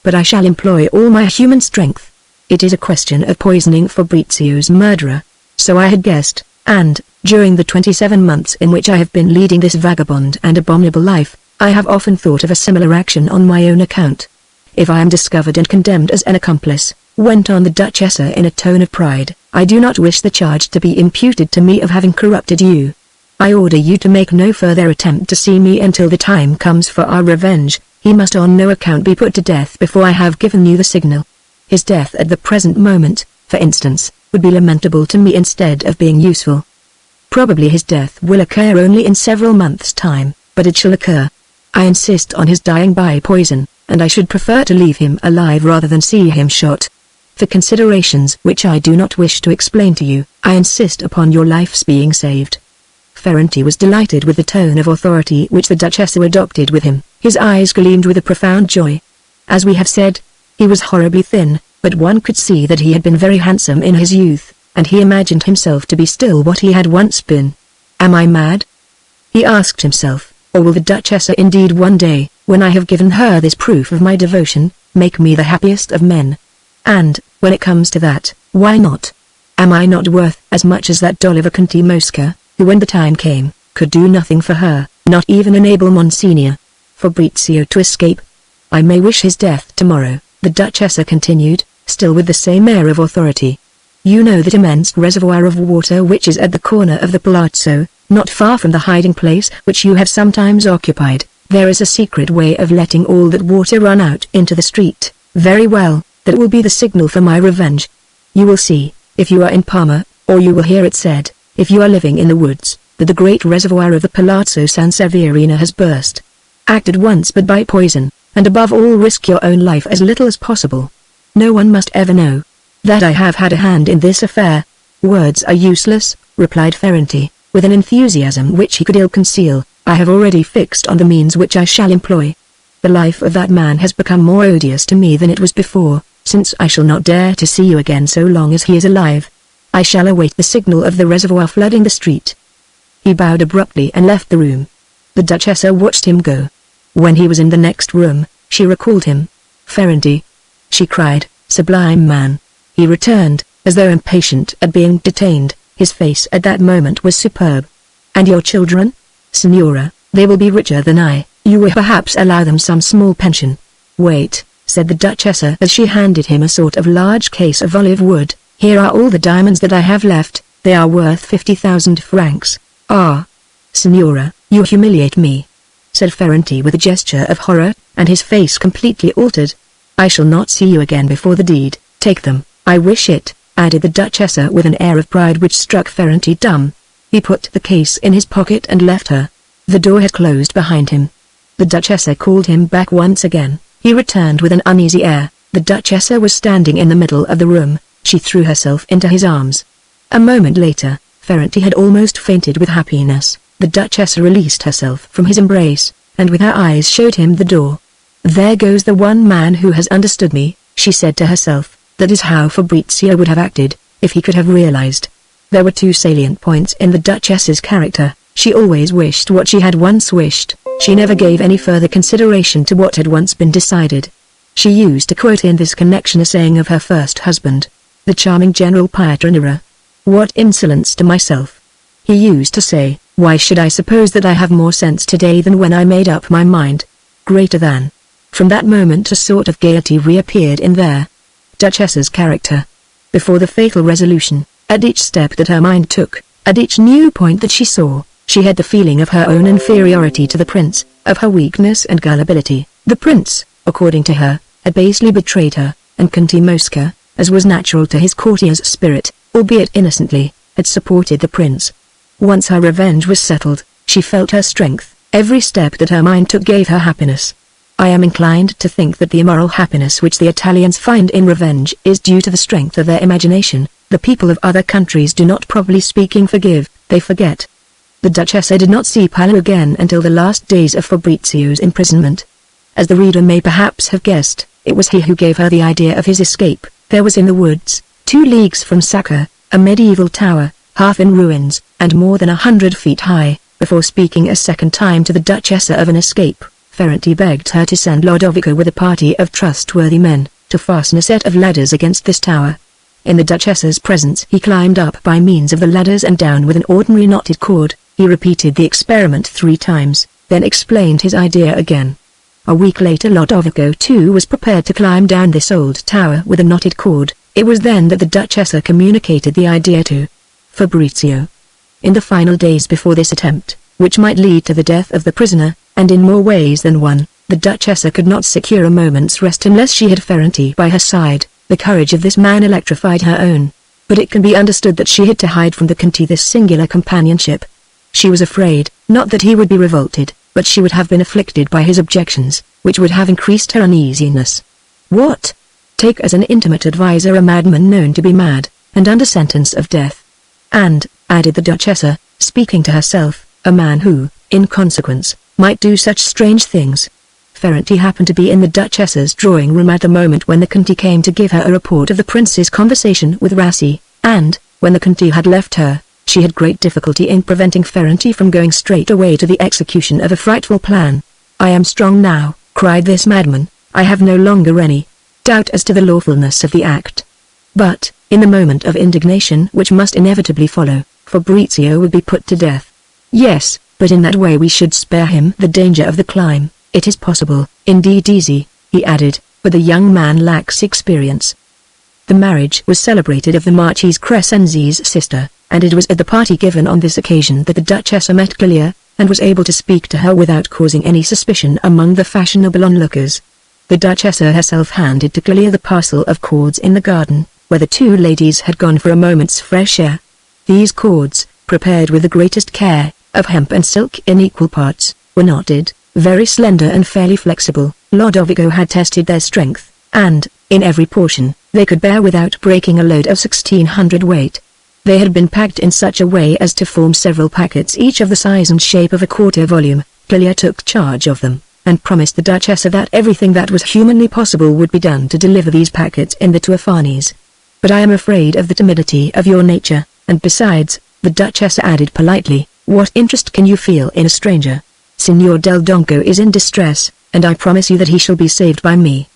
but I shall employ all my human strength. It is a question of poisoning Fabrizio's murderer. So I had guessed, and, during the 27 months in which I have been leading this vagabond and abominable life, I have often thought of a similar action on my own account. If I am discovered and condemned as an accomplice, went on the Duchessa in a tone of pride, I do not wish the charge to be imputed to me of having corrupted you. I order you to make no further attempt to see me until the time comes for our revenge. He must on no account be put to death before I have given you the signal. His death at the present moment, for instance, would be lamentable to me instead of being useful. Probably his death will occur only in several months' time, but it shall occur. I insist on his dying by poison, and I should prefer to leave him alive rather than see him shot. For considerations which I do not wish to explain to you, I insist upon your life's being saved. Ferrante was delighted with the tone of authority which the Duchessa adopted with him. His eyes gleamed with a profound joy. As we have said, he was horribly thin, but one could see that he had been very handsome in his youth, and he imagined himself to be still what he had once been. Am I mad? He asked himself, or will the Duchessa indeed one day, when I have given her this proof of my devotion, make me the happiest of men? And, when it comes to that, why not? Am I not worth as much as that D'Oliva Conti Mosca, who when the time came, could do nothing for her, not even enable Monsignor Fabrizio to escape? I may wish his death tomorrow, the Duchessa continued, still with the same air of authority. You know that immense reservoir of water which is at the corner of the palazzo, not far from the hiding place which you have sometimes occupied. There is a secret way of letting all that water run out into the street. Very well, that will be the signal for my revenge. You will see, if you are in Parma, or you will hear it said, if you are living in the woods, that the great reservoir of the Palazzo San Severino has burst. Act at once but by poison, and above all risk your own life as little as possible. No one must ever know that I have had a hand in this affair. Words are useless, replied Ferrante, with an enthusiasm which he could ill conceal. I have already fixed on the means which I shall employ. The life of that man has become more odious to me than it was before, since I shall not dare to see you again so long as he is alive. I shall await the signal of the reservoir flooding the street. He bowed abruptly and left the room. The Duchessa watched him go. When he was in the next room, she recalled him. Ferrante, she cried, sublime man. He returned, as though impatient at being detained. His face at that moment was superb. And your children? Signora, they will be richer than I. You will perhaps allow them some small pension. Wait, said the Duchessa as she handed him a sort of large case of olive wood. Here are all the diamonds that I have left. They are worth 50,000 francs. Ah, Signora, you humiliate me, said Ferrante with a gesture of horror, and his face completely altered. I shall not see you again before the deed. Take them. I wish it, added the Duchessa with an air of pride which struck Ferrante dumb. He put the case in his pocket and left her. The door had closed behind him. The Duchessa called him back once again. He returned with an uneasy air. The Duchessa was standing in the middle of the room. She threw herself into his arms. A moment later, Ferrante had almost fainted with happiness. The Duchessa released herself from his embrace, and with her eyes showed him the door. There goes the one man who has understood me, she said to herself. That is how Fabrizio would have acted, if he could have realized. There were two salient points in the Duchess's character. She always wished what she had once wished. She never gave any further consideration to what had once been decided. She used to quote in this connection a saying of her first husband, the charming General Pietranera. What insolence to myself. He used to say, why should I suppose that I have more sense today than when I made up my mind? Greater than. From that moment a sort of gaiety reappeared in their Duchess's character. Before the fatal resolution, at each step that her mind took, at each new point that she saw, she had the feeling of her own inferiority to the prince, of her weakness and gullibility. The prince, according to her, had basely betrayed her, and Conti Mosca, as was natural to his courtier's spirit, albeit innocently, had supported the prince. Once her revenge was settled, she felt her strength. Every step that her mind took gave her happiness. I am inclined to think that the immoral happiness which the Italians find in revenge is due to the strength of their imagination. The people of other countries do not, properly speaking, forgive, they forget. The Duchessa did not see Paolo again until the last days of Fabrizio's imprisonment. As the reader may perhaps have guessed, it was he who gave her the idea of his escape. There was in the woods, 2 leagues from Sacca, a medieval tower, half in ruins, and more than 100 feet high. Before speaking a second time to the Duchessa of an escape, Ferrante begged her to send Lodovico with a party of trustworthy men, to fasten a set of ladders against this tower. In the Duchessa's presence he climbed up by means of the ladders and down with an ordinary knotted cord. He repeated the experiment 3 times, then explained his idea again. A week later Lodovico too was prepared to climb down this old tower with a knotted cord. It was then that the Duchessa communicated the idea to Fabrizio. In the final days before this attempt, which might lead to the death of the prisoner, and in more ways than one, the Duchessa could not secure a moment's rest unless she had Ferrante by her side. The courage of this man electrified her own. But it can be understood that she had to hide from the Conti this singular companionship. She was afraid, not that he would be revolted, but she would have been afflicted by his objections, which would have increased her uneasiness. What? Take as an intimate adviser a madman known to be mad, and under sentence of death. And, added the Duchessa, speaking to herself, a man who, in consequence, might do such strange things. Ferrante happened to be in the Duchessa's drawing room at the moment when the Conti came to give her a report of the prince's conversation with Rassi, and, when the Conti had left her, she had great difficulty in preventing Ferrante from going straight away to the execution of a frightful plan. "I am strong now," cried this madman, "I have no longer any doubt as to the lawfulness of the act." But, in the moment of indignation which must inevitably follow, Fabrizio would be put to death. Yes, but in that way we should spare him the danger of the climb. It is possible, indeed easy, he added, but the young man lacks experience. The marriage was celebrated of the Marchese Crescenzi's sister, and it was at the party given on this occasion that the Duchessa met Clelia, and was able to speak to her without causing any suspicion among the fashionable onlookers. The Duchessa herself handed to Clelia the parcel of cords in the garden, where the 2 ladies had gone for a moment's fresh air. These cords, prepared with the greatest care, of hemp and silk in equal parts, were knotted, very slender and fairly flexible. Lodovico had tested their strength, and, in every portion, they could bear without breaking a load of 1600 weight. They had been packed in such a way as to form several packets each of the size and shape of a quarter volume. Clelia took charge of them, and promised the Duchessa that everything that was humanly possible would be done to deliver these packets in the Tuafanis. "But I am afraid of the timidity of your nature, and besides," the Duchessa added politely, "what interest can you feel in a stranger? Signor Del Dongo is in distress, and I promise you that he shall be saved by me."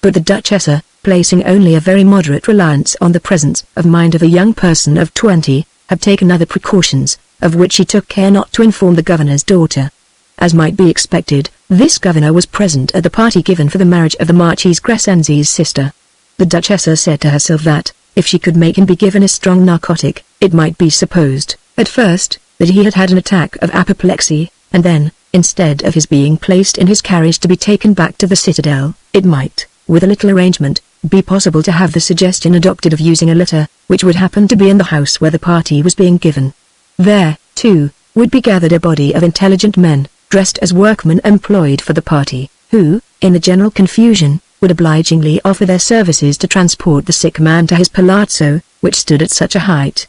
But the Duchessa, placing only a very moderate reliance on the presence of mind of a young person of 20, had taken other precautions, of which she took care not to inform the governor's daughter. As might be expected, this governor was present at the party given for the marriage of the Marchese Crescenzi's sister. The Duchessa said to herself that, if she could make him be given a strong narcotic, it might be supposed, at first, that he had had an attack of apoplexy, and then, instead of his being placed in his carriage to be taken back to the citadel, it might, with a little arrangement, be possible to have the suggestion adopted of using a litter, which would happen to be in the house where the party was being given. There, too, would be gathered a body of intelligent men, dressed as workmen employed for the party, who, in the general confusion, would obligingly offer their services to transport the sick man to his palazzo, which stood at such a height.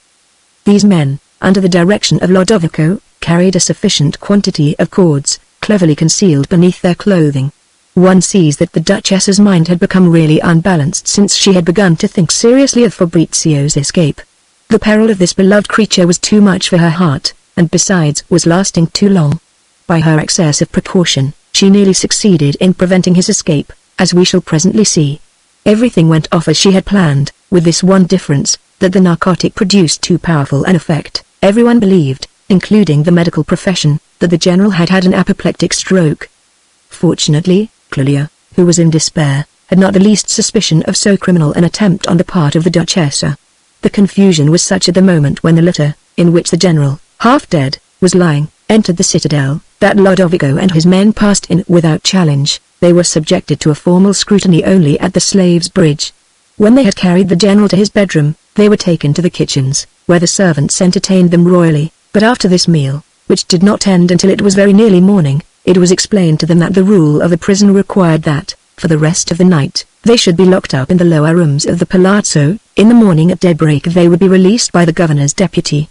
These men, under the direction of Lodovico, carried a sufficient quantity of cords, cleverly concealed beneath their clothing. One sees that the Duchessa's mind had become really unbalanced since she had begun to think seriously of Fabrizio's escape. The peril of this beloved creature was too much for her heart, and besides was lasting too long. By her excess of precaution, she nearly succeeded in preventing his escape, as we shall presently see. Everything went off as she had planned, with this one difference, that the narcotic produced too powerful an effect. Everyone believed, including the medical profession, that the general had had an apoplectic stroke. Fortunately, Clelia, who was in despair, had not the least suspicion of so criminal an attempt on the part of the Duchessa. The confusion was such at the moment when the litter, in which the general, half dead, was lying, entered the citadel, that Lodovico and his men passed in without challenge. They were subjected to a formal scrutiny only at the slaves' bridge. When they had carried the general to his bedroom, They were taken to the kitchens, where the servants entertained them royally, but after this meal, which did not end until it was very nearly morning, it was explained to them that the rule of the prison required that, for the rest of the night, they should be locked up in the lower rooms of the palazzo. In the morning at daybreak they would be released by the governor's deputy.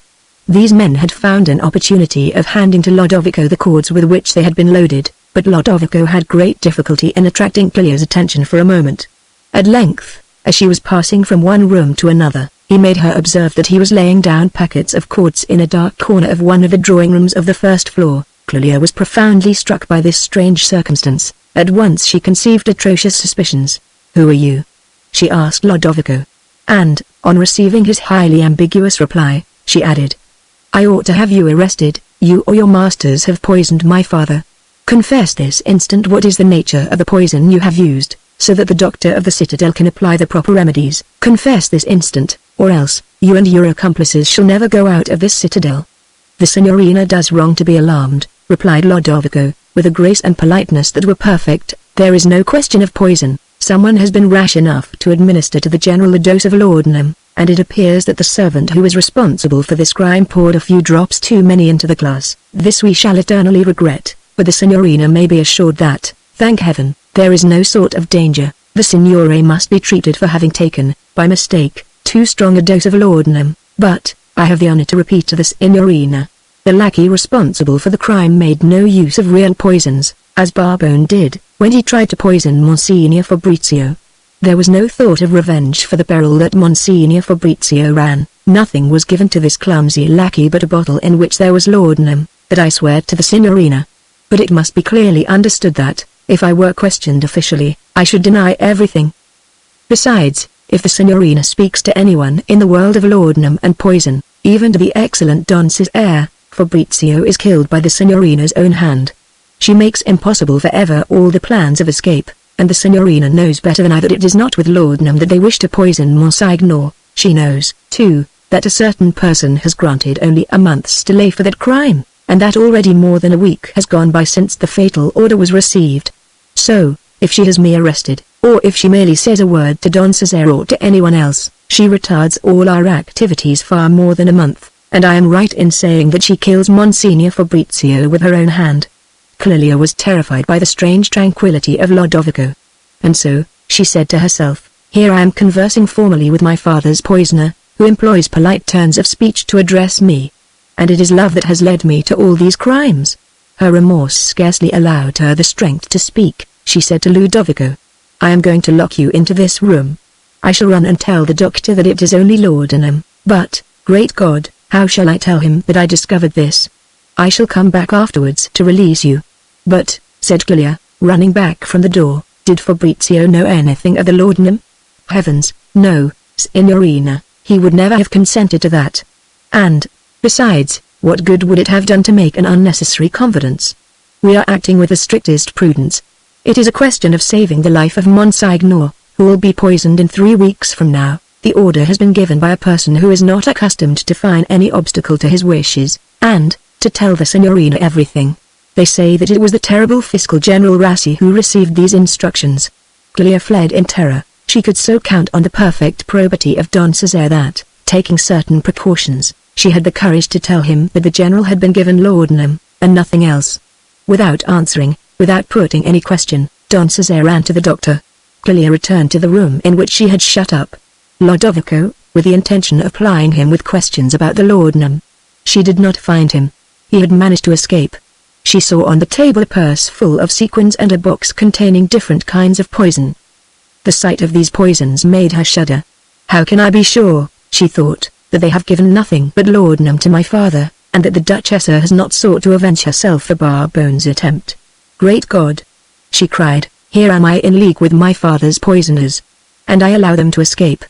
These men had found an opportunity of handing to Lodovico the cords with which they had been loaded, but Lodovico had great difficulty in attracting Clelia's attention for a moment. At length, as she was passing from one room to another, he made her observe that he was laying down packets of cords in a dark corner of one of the drawing rooms of the first floor. Clelia was profoundly struck by this strange circumstance. At once she conceived atrocious suspicions. "Who are you?" she asked Lodovico. And, on receiving his highly ambiguous reply, she added, "I ought to have you arrested. You or your masters have poisoned my father. Confess this instant what is the nature of the poison you have used, so that the doctor of the citadel can apply the proper remedies. Confess this instant, or else, you and your accomplices shall never go out of this citadel." "The signorina does wrong to be alarmed," replied Lodovico, with a grace and politeness that were perfect. "There is no question of poison. Someone has been rash enough to administer to the general a dose of laudanum, and it appears that the servant who is responsible for this crime poured a few drops too many into the glass. This we shall eternally regret, but the signorina may be assured that, thank heaven, there is no sort of danger. The signore must be treated for having taken, by mistake, too strong a dose of laudanum, but, I have the honor to repeat to the signorina, the lackey responsible for the crime made no use of real poisons, as Barbone did, when he tried to poison Monsignor Fabrizio. There was no thought of revenge for the peril that Monsignor Fabrizio ran. Nothing was given to this clumsy lackey but a bottle in which there was laudanum, that I swear to the signorina. But it must be clearly understood that, if I were questioned officially, I should deny everything. Besides, if the signorina speaks to anyone in the world of laudanum and poison, even to the excellent Don Cesare, Fabrizio is killed by the signorina's own hand. She makes impossible forever all the plans of escape, and the signorina knows better than I that it is not with laudanum that they wish to poison Monsignor. She knows, too, that a certain person has granted only a month's delay for that crime, and that already more than a week has gone by since the fatal order was received. So, if she has me arrested, or if she merely says a word to Don Cesare or to anyone else, she retards all our activities far more than a month, and I am right in saying that she kills Monsignor Fabrizio with her own hand. Clelia was terrified by the strange tranquility of Lodovico. And so, she said to herself, here I am conversing formally with my father's poisoner, who employs polite turns of speech to address me. And it is love that has led me to all these crimes. Her remorse scarcely allowed her the strength to speak. She said to Ludovico, I am going to lock you into this room. I shall run and tell the doctor that it is only laudanum, but, great God, how shall I tell him that I discovered this? I shall come back afterwards to release you. But, said Clelia, running back from the door, did Fabrizio know anything of the laudanum? Heavens, no, signorina, he would never have consented to that. And, besides, what good would it have done to make an unnecessary confidence? We are acting with the strictest prudence. It is a question of saving the life of Monsignor, who will be poisoned in 3 weeks from now. The order has been given by a person who is not accustomed to find any obstacle to his wishes, and, to tell the signorina everything. They say that it was the terrible fiscal General Rassi who received these instructions. Clelia fled in terror. She could so count on the perfect probity of Don Cesare that, taking certain precautions, she had the courage to tell him that the general had been given laudanum, and nothing else. Without answering, without putting any question, Don Cesare ran to the doctor. Clelia returned to the room in which she had shut up Lodovico, with the intention of plying him with questions about the laudanum. She did not find him. He had managed to escape. She saw on the table a purse full of sequins and a box containing different kinds of poison. The sight of these poisons made her shudder. How can I be sure, she thought, that they have given nothing but laudanum to my father, and that the Duchessa has not sought to avenge herself for Barbone's attempt? Great God! She cried, here am I in league with my father's poisoners. And I allow them to escape.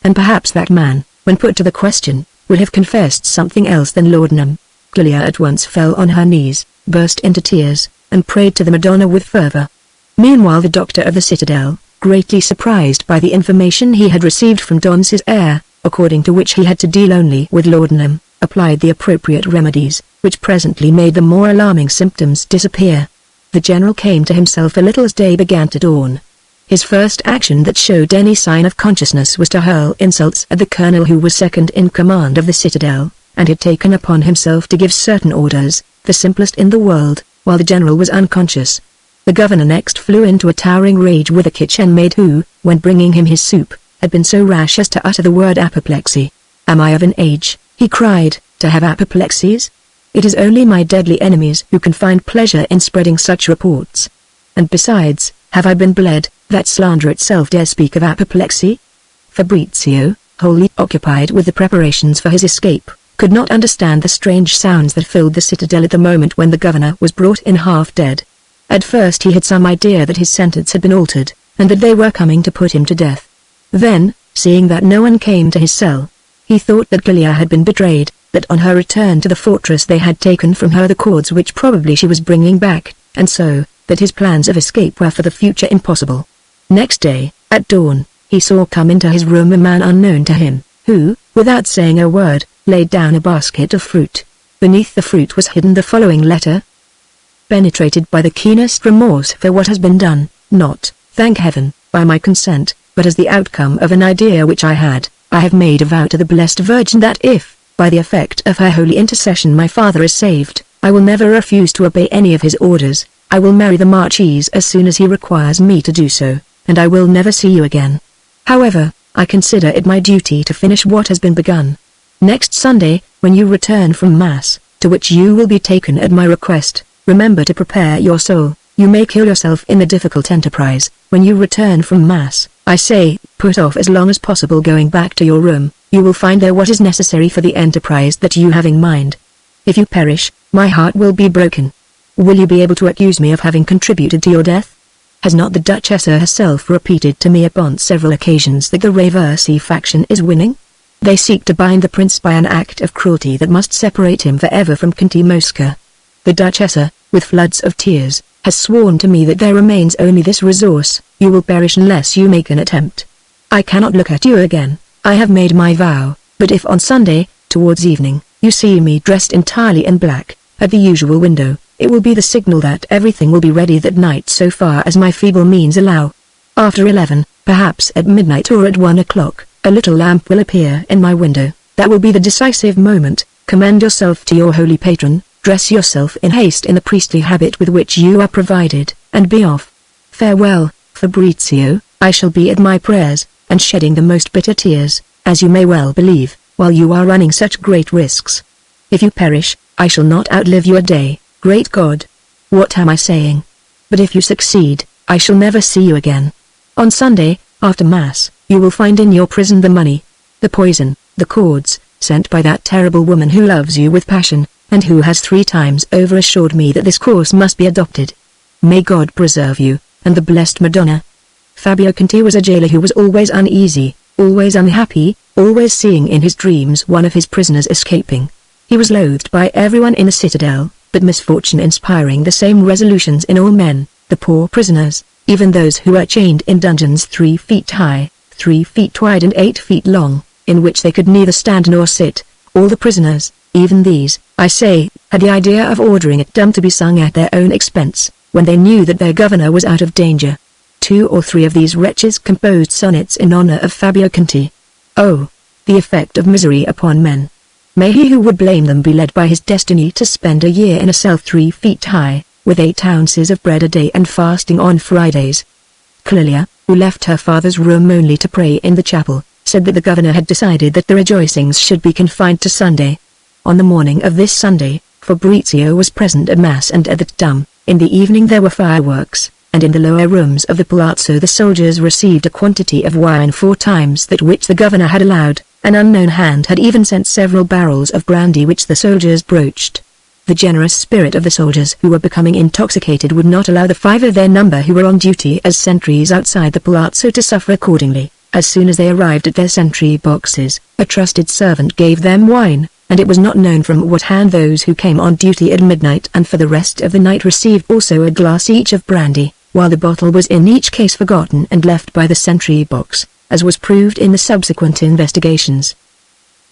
And perhaps that man, when put to the question, would have confessed something else than laudanum. Clelia at once fell on her knees, burst into tears, and prayed to the Madonna with fervor. Meanwhile the doctor of the citadel, greatly surprised by the information he had received from Don Cesare, according to which he had to deal only with laudanum, applied the appropriate remedies, which presently made the more alarming symptoms disappear. The general came to himself a little as day began to dawn. His first action that showed any sign of consciousness was to hurl insults at the colonel who was second in command of the citadel, and had taken upon himself to give certain orders, the simplest in the world, while the general was unconscious. The governor next flew into a towering rage with a kitchen maid who, when bringing him his soup, had been so rash as to utter the word apoplexy. "Am I of an age," he cried, "to have apoplexies? It is only my deadly enemies who can find pleasure in spreading such reports. And besides, have I been bled, that slander itself dare speak of apoplexy?" Fabrizio, wholly occupied with the preparations for his escape, could not understand the strange sounds that filled the citadel at the moment when the governor was brought in half dead. At first he had some idea that his sentence had been altered, and that they were coming to put him to death. Then, seeing that no one came to his cell, he thought that Clelia had been betrayed, that on her return to the fortress they had taken from her the cords which probably she was bringing back, and so, that his plans of escape were for the future impossible. Next day, at dawn, he saw come into his room a man unknown to him, who, without saying a word, laid down a basket of fruit. Beneath the fruit was hidden the following letter: "Penetrated by the keenest remorse for what has been done, not, thank heaven, by my consent, but as the outcome of an idea which I had, I have made a vow to the Blessed Virgin that if, by the effect of her holy intercession my father is saved, I will never refuse to obey any of his orders. I will marry the Marchese as soon as he requires me to do so, and I will never see you again. However, I consider it my duty to finish what has been begun. Next Sunday, when you return from Mass, to which you will be taken at my request, remember to prepare your soul. You may kill yourself in the difficult enterprise. When you return from Mass, I say, put off as long as possible going back to your room. You will find there what is necessary for the enterprise that you have in mind. If you perish, my heart will be broken. Will you be able to accuse me of having contributed to your death? Has not the Duchessa herself repeated to me upon several occasions that the Reversi faction is winning? They seek to bind the prince by an act of cruelty that must separate him forever from Conti Mosca. The Duchessa, with floods of tears, has sworn to me that there remains only this resource: you will perish unless you make an attempt. I cannot look at you again. I have made my vow, but if on Sunday, towards evening, you see me dressed entirely in black, at the usual window, it will be the signal that everything will be ready that night so far as my feeble means allow. After 11, perhaps at midnight or at 1 o'clock, a little lamp will appear in my window. That will be the decisive moment. Commend yourself to your holy patron, dress yourself in haste in the priestly habit with which you are provided, and be off. Farewell, Fabrizio. I shall be at my prayers, and shedding the most bitter tears, as you may well believe, while you are running such great risks. If you perish, I shall not outlive you a day. Great God! What am I saying? But if you succeed, I shall never see you again. On Sunday, after Mass, you will find in your prison the money, the poison, the cords, sent by that terrible woman who loves you with passion, and who has 3 times over assured me that this course must be adopted. May God preserve you, and the blessed Madonna." Fabio Conti was a jailer who was always uneasy, always unhappy, always seeing in his dreams one of his prisoners escaping. He was loathed by everyone in the citadel, but misfortune inspiring the same resolutions in all men, the poor prisoners, even those who were chained in dungeons 3 feet high, 3 feet wide and 8 feet long, in which they could neither stand nor sit, all the prisoners, even these, I say, had the idea of ordering a drum to be sung at their own expense, when they knew that their governor was out of danger. 2 or 3 of these wretches composed sonnets in honor of Fabio Conti. Oh, the effect of misery upon men! May he who would blame them be led by his destiny to spend a year in a cell 3 feet high, with 8 ounces of bread a day and fasting on Fridays. Clelia, who left her father's room only to pray in the chapel, said that the governor had decided that the rejoicings should be confined to Sunday. On the morning of this Sunday, Fabrizio was present at Mass and at the Dum. In the evening there were fireworks, and in the lower rooms of the palazzo the soldiers received a quantity of wine 4 times that which the governor had allowed. An unknown hand had even sent several barrels of brandy which the soldiers broached. The generous spirit of the soldiers who were becoming intoxicated would not allow the 5 of their number who were on duty as sentries outside the palazzo to suffer accordingly. As soon as they arrived at their sentry boxes, a trusted servant gave them wine, and it was not known from what hand those who came on duty at midnight and for the rest of the night received also a glass each of brandy, while the bottle was in each case forgotten and left by the sentry box, as was proved in the subsequent investigations.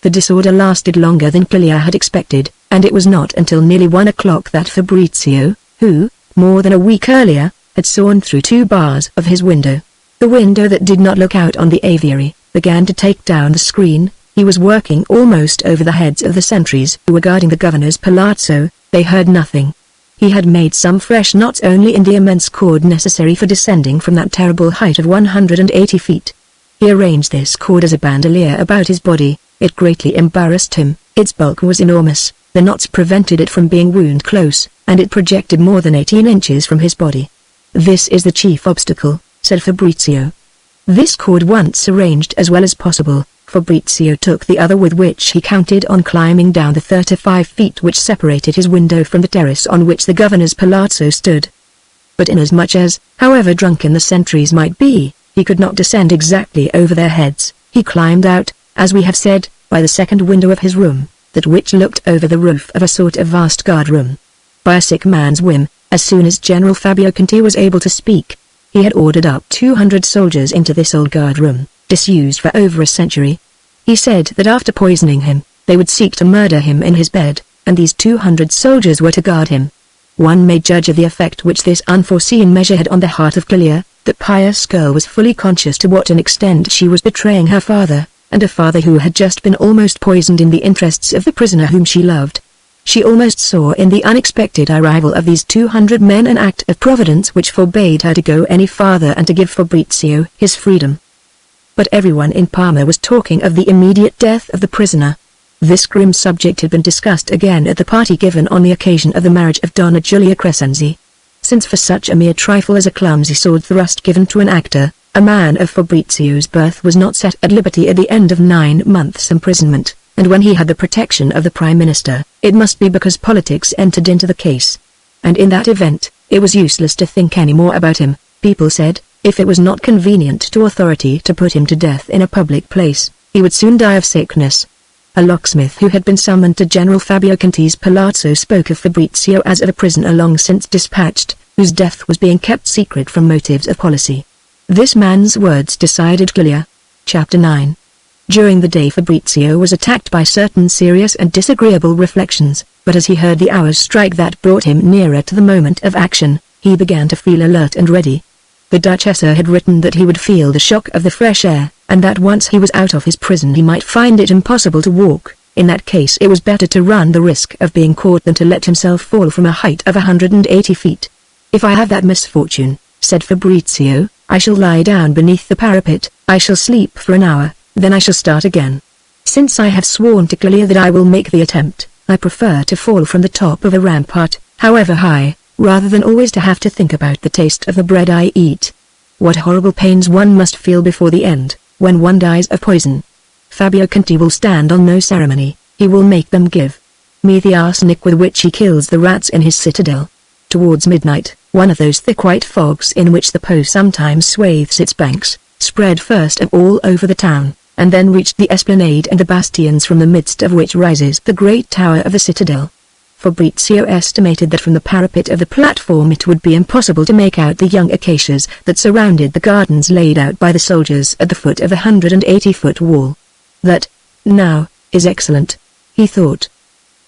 The disorder lasted longer than Clelia had expected, and it was not until nearly 1 o'clock that Fabrizio, who, more than a week earlier, had sawn through 2 bars of his window, The window that did not look out on the aviary began to take down the screen. He was working almost over the heads of the sentries who were guarding the governor's palazzo. They heard nothing. He had made some fresh knots only in the immense cord necessary for descending from that terrible height of 180 feet. He arranged this cord as a bandolier about his body. It greatly embarrassed him. Its bulk was enormous, the knots prevented it from being wound close, and it projected more than 18 inches from his body. "This is the chief obstacle," said Fabrizio. This cord once arranged as well as possible, Fabrizio took the other with which he counted on climbing down the 35 feet which separated his window from the terrace on which the governor's palazzo stood. But inasmuch as, however drunken the sentries might be, he could not descend exactly over their heads, he climbed out, as we have said, by the second window of his room, that which looked over the roof of a sort of vast guard-room. By a sick man's whim, as soon as General Fabio Conti was able to speak, he had ordered up 200 soldiers into this old guard-room, disused for over a century. He said that after poisoning him, they would seek to murder him in his bed, and these 200 soldiers were to guard him. One may judge of the effect which this unforeseen measure had on the heart of Clelia. That pious girl was fully conscious to what an extent she was betraying her father, and a father who had just been almost poisoned in the interests of the prisoner whom she loved. She almost saw in the unexpected arrival of these 200 men an act of providence which forbade her to go any farther and to give Fabrizio his freedom. But everyone in Parma was talking of the immediate death of the prisoner. This grim subject had been discussed again at the party given on the occasion of the marriage of Donna Giulia Crescenzi. Since for such a mere trifle as a clumsy sword thrust given to an actor, a man of Fabrizio's birth was not set at liberty at the end of 9 months' imprisonment, and when he had the protection of the Prime Minister, it must be because politics entered into the case. And in that event, it was useless to think any more about him, people said. If it was not convenient to authority to put him to death in a public place, he would soon die of sickness. A locksmith who had been summoned to General Fabio Conti's palazzo spoke of Fabrizio as of a prisoner long since dispatched, whose death was being kept secret from motives of policy. This man's words decided Clelia. Chapter 9. During the day Fabrizio was attacked by certain serious and disagreeable reflections, but as he heard the hours strike that brought him nearer to the moment of action, he began to feel alert and ready. The Duchessa had written that he would feel the shock of the fresh air, and that once he was out of his prison he might find it impossible to walk. In that case it was better to run the risk of being caught than to let himself fall from a height of 180 feet. "If I have that misfortune," said Fabrizio, "I shall lie down beneath the parapet, I shall sleep for an hour, then I shall start again. Since I have sworn to Clelia that I will make the attempt, I prefer to fall from the top of a rampart, however high, rather than always to have to think about the taste of the bread I eat. What horrible pains one must feel before the end, when one dies of poison. Fabio Conti will stand on no ceremony, he will make them give me the arsenic with which he kills the rats in his citadel." Towards midnight, one of those thick white fogs in which the Po sometimes swathes its banks, spread first of all over the town, and then reached the esplanade and the bastions from the midst of which rises the great tower of the citadel. Fabrizio estimated that from the parapet of the platform it would be impossible to make out the young acacias that surrounded the gardens laid out by the soldiers at the foot of the 180-foot wall. "That, now, is excellent," he thought.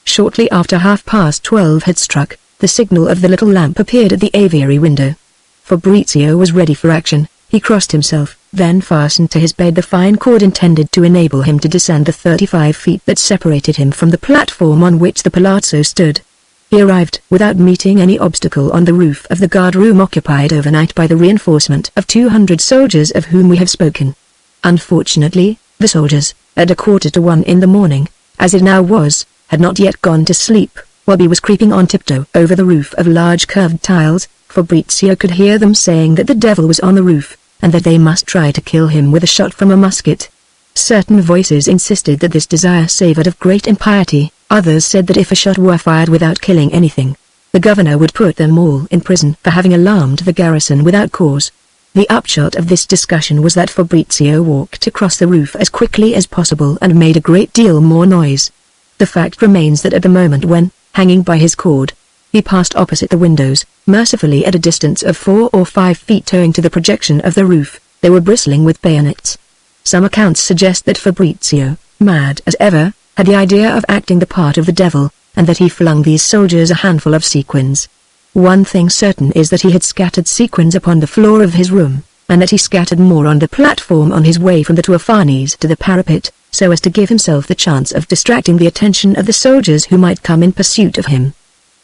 Shortly after 12:30 had struck, the signal of the little lamp appeared at the aviary window. Fabrizio was ready for action. He crossed himself, then fastened to his bed the fine cord intended to enable him to descend the 35 feet that separated him from the platform on which the palazzo stood. He arrived without meeting any obstacle on the roof of the guard-room occupied overnight by the reinforcement of 200 soldiers of whom we have spoken. Unfortunately, the soldiers, at 1:45 in the morning, as it now was, had not yet gone to sleep. While he was creeping on tiptoe over the roof of large curved tiles, Fabrizio could hear them saying that the devil was on the roof, and that they must try to kill him with a shot from a musket. Certain voices insisted that this desire savoured of great impiety, others said that if a shot were fired without killing anything, the governor would put them all in prison for having alarmed the garrison without cause. The upshot of this discussion was that Fabrizio walked across the roof as quickly as possible and made a great deal more noise. The fact remains that at the moment when, hanging by his cord, he passed opposite the windows, mercifully at a distance of 4 or 5 feet owing to the projection of the roof, they were bristling with bayonets. Some accounts suggest that Fabrizio, mad as ever, had the idea of acting the part of the devil, and that he flung these soldiers a handful of sequins. One thing certain is that he had scattered sequins upon the floor of his room, and that he scattered more on the platform on his way from the Tuafanis to the parapet, so as to give himself the chance of distracting the attention of the soldiers who might come in pursuit of him.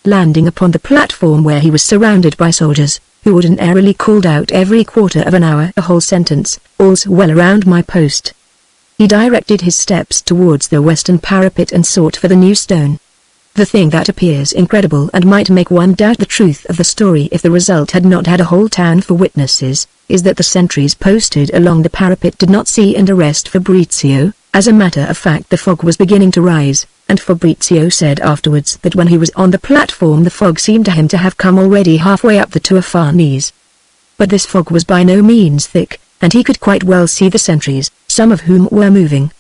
Landing upon the platform where he was surrounded by soldiers, who ordinarily called out every quarter of an hour a whole sentence, "All's well around my post." He directed his steps towards the western parapet and sought for the new stone. The thing that appears incredible and might make one doubt the truth of the story if the result had not had a whole town for witnesses, is that the sentries posted along the parapet did not see and arrest Fabrizio. As a matter of fact, the fog was beginning to rise, and Fabrizio said afterwards that when he was on the platform the fog seemed to him to have come already halfway up the Tuafanis. But this fog was by no means thick, and he could quite well see the sentries, some of whom were moving.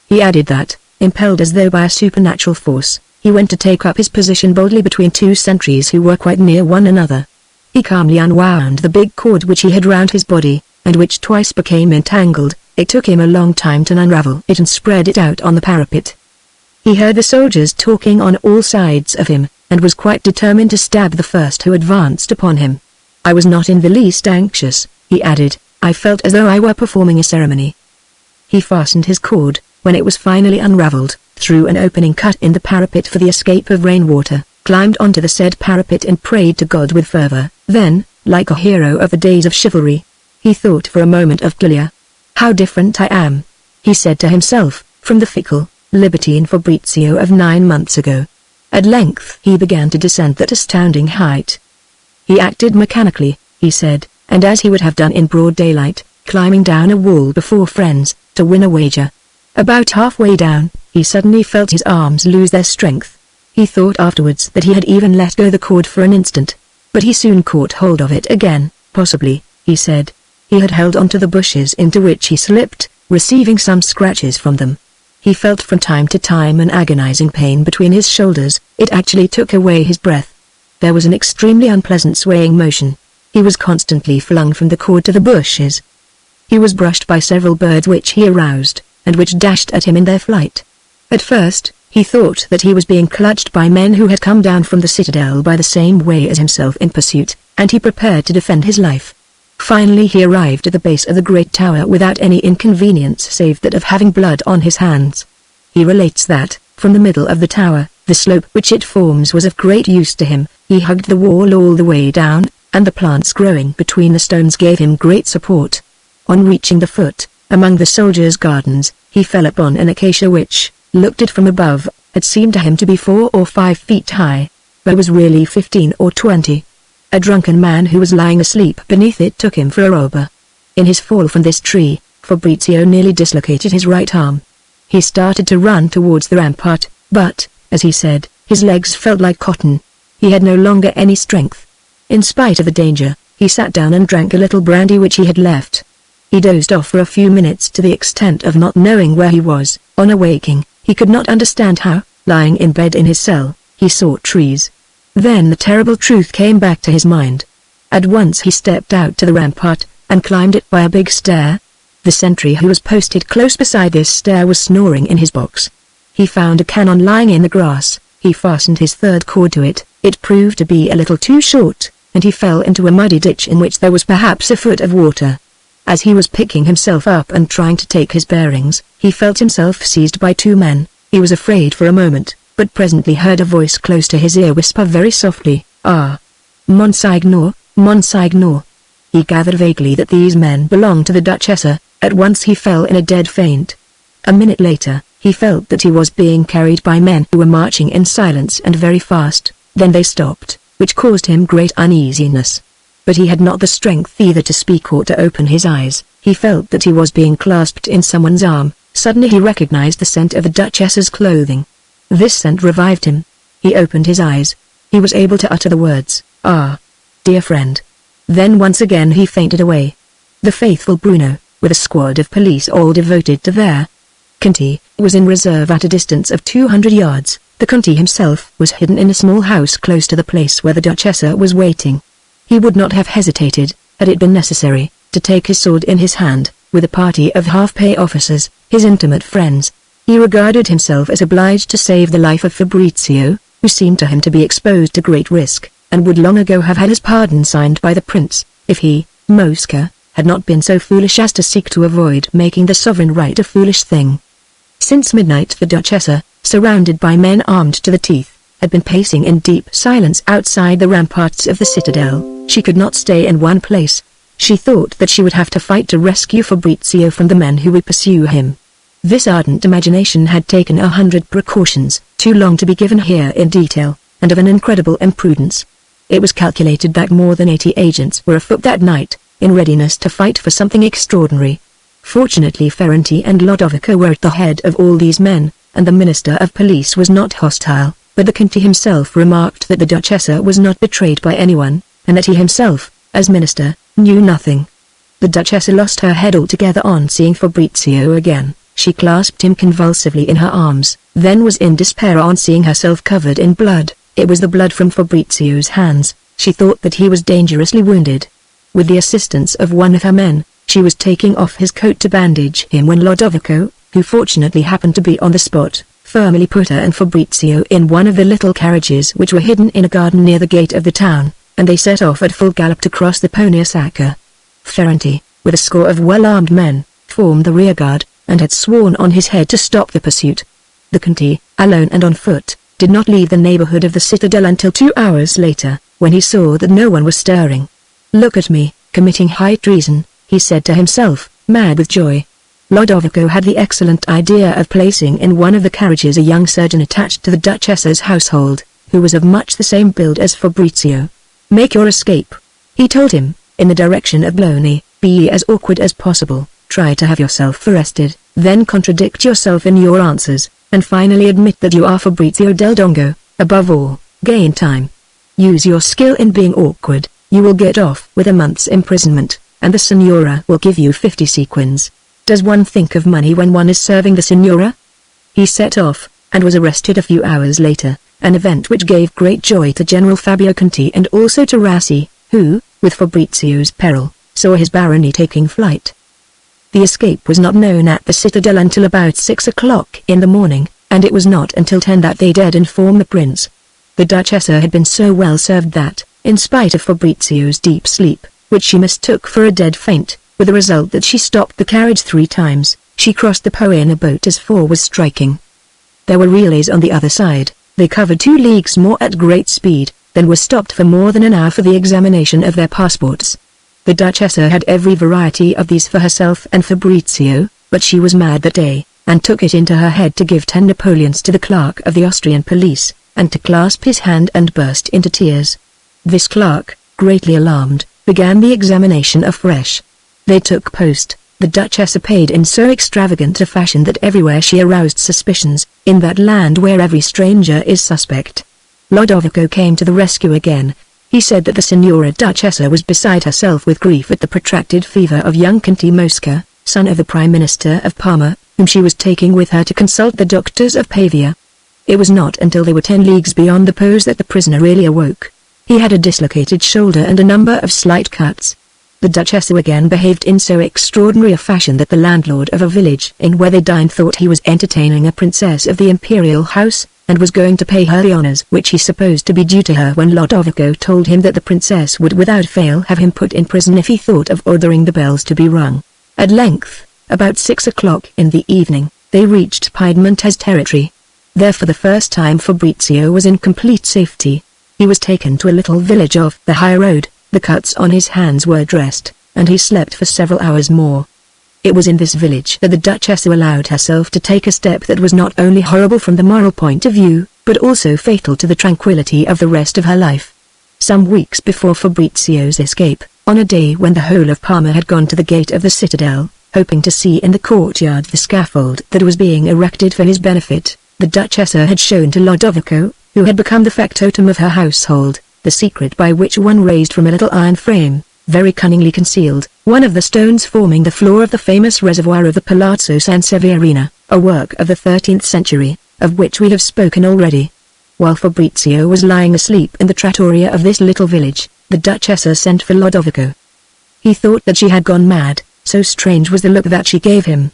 He added that, impelled as though by a supernatural force, he went to take up his position boldly between two sentries who were quite near one another. He calmly unwound the big cord which he had round his body, and which twice became entangled. It took him a long time to unravel it and spread it out on the parapet. He heard the soldiers talking on all sides of him, and was quite determined to stab the first who advanced upon him. "I was not in the least anxious," he added. "I felt as though I were performing a ceremony." He fastened his cord, when it was finally unraveled, through an opening cut in the parapet for the escape of rainwater, climbed onto the said parapet and prayed to God with fervor. Then, like a hero of the days of chivalry, he thought for a moment of Giulia. "How different I am," he said to himself, "from the fickle, libertine Fabrizio of 9 months ago." At length he began to descend that astounding height. He acted mechanically, he said, and as he would have done in broad daylight, climbing down a wall before friends, to win a wager. About halfway down, he suddenly felt his arms lose their strength. He thought afterwards that he had even let go the cord for an instant, but he soon caught hold of it again. "Possibly," he said. He had held onto the bushes into which he slipped, receiving some scratches from them. He felt from time to time an agonizing pain between his shoulders. It actually took away his breath. There was an extremely unpleasant swaying motion. He was constantly flung from the cord to the bushes. He was brushed by several birds which he aroused, and which dashed at him in their flight. At first, he thought that he was being clutched by men who had come down from the citadel by the same way as himself in pursuit, and he prepared to defend his life. Finally he arrived at the base of the great tower without any inconvenience save that of having blood on his hands. He relates that, from the middle of the tower, the slope which it forms was of great use to him. He hugged the wall all the way down, and the plants growing between the stones gave him great support. On reaching the foot, among the soldiers' gardens, he fell upon an acacia which, looked at from above, had seemed to him to be 4 or 5 feet high, but was really 15 or 20. A drunken man who was lying asleep beneath it took him for a robber. In his fall from this tree, Fabrizio nearly dislocated his right arm. He started to run towards the rampart, but, as he said, his legs felt like cotton. He had no longer any strength. In spite of the danger, he sat down and drank a little brandy which he had left. He dozed off for a few minutes to the extent of not knowing where he was. On awaking, he could not understand how, lying in bed in his cell, he saw trees. Then the terrible truth came back to his mind. At once he stepped out to the rampart, and climbed it by a big stair. The sentry who was posted close beside this stair was snoring in his box. He found a cannon lying in the grass. He fastened his third cord to it. It proved to be a little too short, and he fell into a muddy ditch in which there was perhaps a foot of water. As he was picking himself up and trying to take his bearings, he felt himself seized by 2 men. He was afraid for a moment, but presently heard a voice close to his ear whisper very softly, "Ah, Monsignor, Monsignor." He gathered vaguely that these men belonged to the Duchessa. At once he fell in a dead faint. A minute later, he felt that he was being carried by men who were marching in silence and very fast. Then they stopped, which caused him great uneasiness. But he had not the strength either to speak or to open his eyes. He felt that he was being clasped in someone's arm. Suddenly he recognized the scent of the Duchess's clothing. This scent revived him. He opened his eyes. He was able to utter the words, "Ah, dear friend." Then once again he fainted away. The faithful Bruno, with a squad of police all devoted to their Conti, was in reserve at a distance of 200 yards. The Conti himself was hidden in a small house close to the place where the Duchessa was waiting. He would not have hesitated, had it been necessary, to take his sword in his hand, with a party of half-pay officers, his intimate friends. He regarded himself as obliged to save the life of Fabrizio, who seemed to him to be exposed to great risk, and would long ago have had his pardon signed by the prince, if he, Mosca, had not been so foolish as to seek to avoid making the sovereign right a foolish thing. Since midnight the Duchessa, surrounded by men armed to the teeth, had been pacing in deep silence outside the ramparts of the citadel. She could not stay in one place. She thought that she would have to fight to rescue Fabrizio from the men who would pursue him. This ardent imagination had taken 100 precautions, too long to be given here in detail, and of an incredible imprudence. It was calculated that more than 80 agents were afoot that night, in readiness to fight for something extraordinary. Fortunately Ferranti and Lodovico were at the head of all these men, and the Minister of Police was not hostile, but the Conte himself remarked that the Duchessa was not betrayed by anyone, and that he himself, as minister, knew nothing. The Duchessa lost her head altogether on seeing Fabrizio again. She clasped him convulsively in her arms, then was in despair on seeing herself covered in blood. It was the blood from Fabrizio's hands. She thought that he was dangerously wounded. With the assistance of one of her men, she was taking off his coat to bandage him when Lodovico, who fortunately happened to be on the spot, firmly put her and Fabrizio in one of the little carriages which were hidden in a garden near the gate of the town, and they set off at full gallop to cross the Ponte Sacca. Ferranti, with a score of well-armed men, formed the rearguard, and had sworn on his head to stop the pursuit. The Conte, alone and on foot, did not leave the neighborhood of the citadel until 2 hours later, when he saw that no one was stirring. "Look at me, committing high treason," he said to himself, mad with joy. Lodovico had the excellent idea of placing in one of the carriages a young surgeon attached to the Duchessa's household, who was of much the same build as Fabrizio. "Make your escape," he told him, in the direction of Bologna. "Be as awkward as possible, try to have yourself arrested, then contradict yourself in your answers, and finally admit that you are Fabrizio del Dongo. Above all, gain time. Use your skill in being awkward. You will get off with a month's imprisonment, and the signora will give you 50 sequins. Does one think of money when one is serving the signora?" He set off, and was arrested a few hours later, an event which gave great joy to General Fabio Conti and also to Rassi, who, with Fabrizio's peril, saw his barony taking flight. The escape was not known at the citadel until about 6 o'clock in the morning, and it was not until 10 that they dared inform the prince. The Duchessa had been so well served that, in spite of Fabrizio's deep sleep, which she mistook for a dead faint, with the result that she stopped the carriage 3 times, she crossed the Po in a boat as 4 was striking. There were relays on the other side. They covered 2 leagues more at great speed, then were stopped for more than an hour for the examination of their passports. The Duchessa had every variety of these for herself and Fabrizio, but she was mad that day, and took it into her head to give 10 Napoleons to the clerk of the Austrian police, and to clasp his hand and burst into tears. This clerk, greatly alarmed, began the examination afresh. They took post. The Duchessa paid in so extravagant a fashion that everywhere she aroused suspicions, in that land where every stranger is suspect. Lodovico came to the rescue again. He said that the Signora Duchessa was beside herself with grief at the protracted fever of young Conte Mosca, son of the Prime Minister of Parma, whom she was taking with her to consult the doctors of Pavia. It was not until they were 10 leagues beyond the Pos that the prisoner really awoke. He had a dislocated shoulder and a number of slight cuts. The Duchessa again behaved in so extraordinary a fashion that the landlord of a village in where they dined thought he was entertaining a princess of the imperial house, and was going to pay her the honors which he supposed to be due to her when Lodovico told him that the princess would without fail have him put in prison if he thought of ordering the bells to be rung. At length, about 6 o'clock in the evening, they reached Piedmontese territory. There for the first time Fabrizio was in complete safety. He was taken to a little village off the high road, the cuts on his hands were dressed, and he slept for several hours more. It was in this village that the Duchessa allowed herself to take a step that was not only horrible from the moral point of view, but also fatal to the tranquility of the rest of her life. Some weeks before Fabrizio's escape, on a day when the whole of Parma had gone to the gate of the citadel, hoping to see in the courtyard the scaffold that was being erected for his benefit, the Duchessa had shown to Lodovico, who had become the factotum of her household, the secret by which one raised from a little iron frame, very cunningly concealed, one of the stones forming the floor of the famous reservoir of the Palazzo San Severino, a work of the 13th century, of which we have spoken already. While Fabrizio was lying asleep in the trattoria of this little village, the Duchessa sent for Lodovico. He thought that she had gone mad, so strange was the look that she gave him.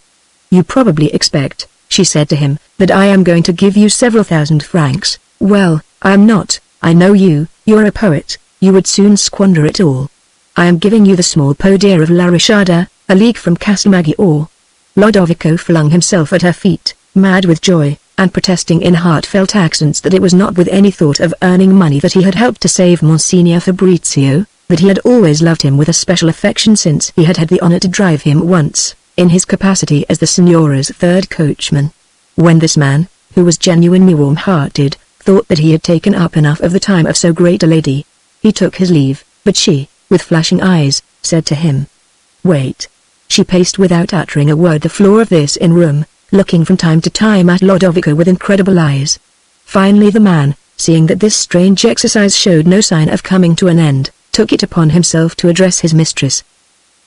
"You probably expect," she said to him, "that I am going to give you several thousand francs. Well, I am not. I know you, you're a poet, you would soon squander it all." I am giving you the small Poder of La Risciarda, a league from Castelmaggiore." Lodovico flung himself at her feet, mad with joy, and protesting in heartfelt accents that it was not with any thought of earning money that he had helped to save Monsignor Fabrizio, that he had always loved him with a special affection since he had had the honor to drive him once, in his capacity as the Signora's third coachman. When this man, who was genuinely warm-hearted, thought that he had taken up enough of the time of so great a lady, he took his leave, but she, with flashing eyes, said to him, "Wait." She paced without uttering a word the floor of this inn-room, looking from time to time at Lodovico with incredible eyes. Finally the man, seeing that this strange exercise showed no sign of coming to an end, took it upon himself to address his mistress.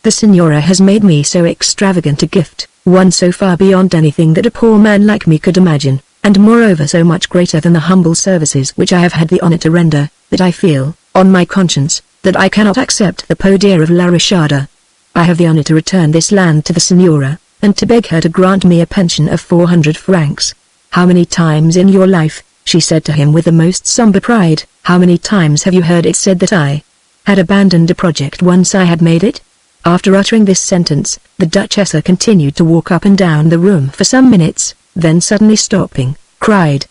"The Signora has made me so extravagant a gift, one so far beyond anything that a poor man like me could imagine, and moreover so much greater than the humble services which I have had the honor to render, that I feel, on my conscience, that I cannot accept the Poder of La Risciarda. I have the honor to return this land to the Signora, and to beg her to grant me a pension of 400 francs. How many times in your life," she said to him with the most somber pride, "how many times have you heard it said that I had abandoned a project once I had made it?" After uttering this sentence, the Duchessa continued to walk up and down the room for some minutes, then suddenly stopping, cried,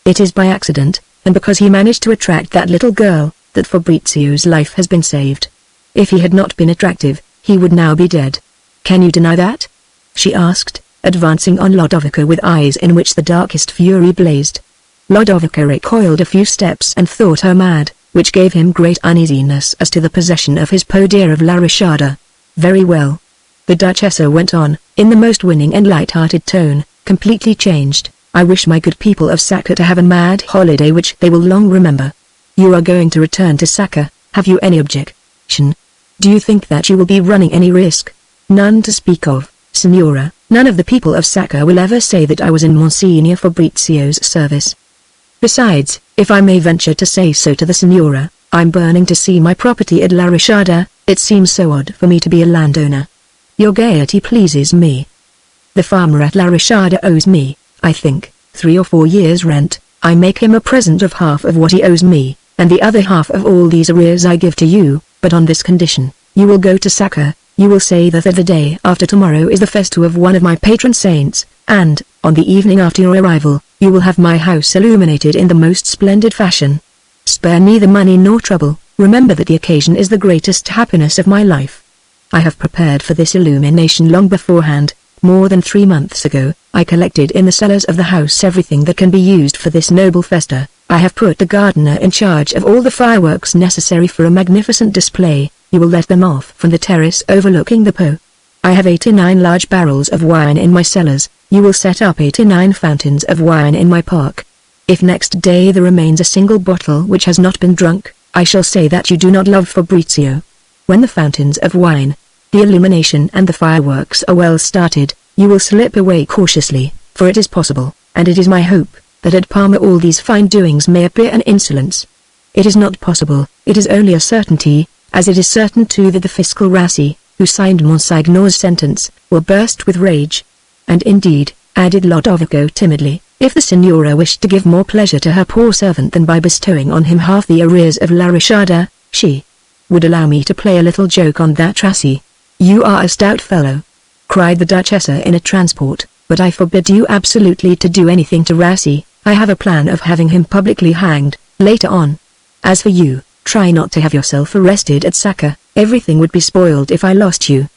"It is by accident, and because he managed to attract that little girl, that Fabrizio's life has been saved. If he had not been attractive, he would now be dead. Can you deny that?" she asked, advancing on Lodovico with eyes in which the darkest fury blazed. Lodovico recoiled a few steps and thought her mad, which gave him great uneasiness as to the possession of his Poder of La Risciarda. "Very well," the Duchessa went on, in the most winning and light-hearted tone, completely changed, "I wish my good people of Sacca to have a mad holiday which they will long remember. You are going to return to Sacca, have you any objection? Do you think that you will be running any risk?" "None to speak of, Signora. None of the people of Sacca will ever say that I was in Monsignor Fabrizio's service. Besides, if I may venture to say so to the Signora, I'm burning to see my property at La Risciarda. It seems so odd for me to be a landowner. Your gaiety pleases me. The farmer at La Risciarda owes me, I think, 3 or 4 years' rent. I make him a present of half of what he owes me, and the other half of all these arrears I give to you, but on this condition: you will go to Sacca, you will say that the day after tomorrow is the festa of one of my patron saints, and, on the evening after your arrival, you will have my house illuminated in the most splendid fashion. Spare neither money nor trouble, remember that the occasion is the greatest happiness of my life. I have prepared for this illumination long beforehand. More than 3 months ago, I collected in the cellars of the house everything that can be used for this noble festa. I have put the gardener in charge of all the fireworks necessary for a magnificent display. You will let them off from the terrace overlooking the Po. I have 89 large barrels of wine in my cellars. You will set up 89 fountains of wine in my park. If next day there remains a single bottle which has not been drunk, I shall say that you do not love Fabrizio. When the fountains of wine, the illumination and the fireworks are well started, you will slip away cautiously, for it is possible, and it is my hope, that at Parma all these fine doings may appear an insolence. It is not possible, it is only a certainty, as it is certain too that the fiscal Rassi, who signed Monsignor's sentence, will burst with rage. And indeed, added Lodovico timidly, if the Signora wished to give more pleasure to her poor servant than by bestowing on him half the arrears of La Risciarda, she would allow me to play a little joke on that Rassi. You are a stout fellow, cried the Duchessa in a transport, but I forbid you absolutely to do anything to Rassi. I have a plan of having him publicly hanged, later on. As for you, try not to have yourself arrested at Sacca. Everything would be spoiled if I lost you.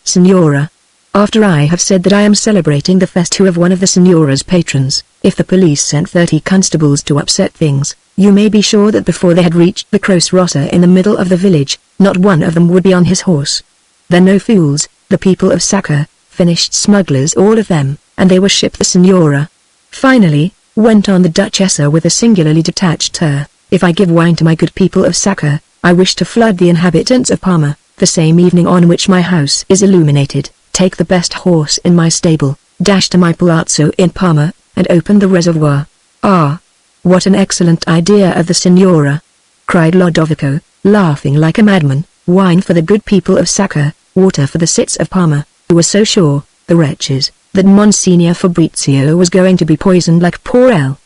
Signora. After I have said that I am celebrating the festa of one of the Signora's patrons, if the police sent 30 constables to upset things, you may be sure that before they had reached the Croce Rossa in the middle of the village, not one of them would be on his horse. They're no fools, the people of Sacca, finished smugglers all of them, and they worship the Signora. Finally, went on the Duchessa with a singularly detached air, if I give wine to my good people of Sacca, I wish to flood the inhabitants of Parma, the same evening on which my house is illuminated, take the best horse in my stable, dash to my palazzo in Parma, and open the reservoir. Ah! What an excellent idea of the Signora! Cried Lodovico, laughing like a madman. Wine for the good people of Sacca, water for the cits of Parma, who were so sure, the wretches, that Monsignor Fabrizio was going to be poisoned like poor ale.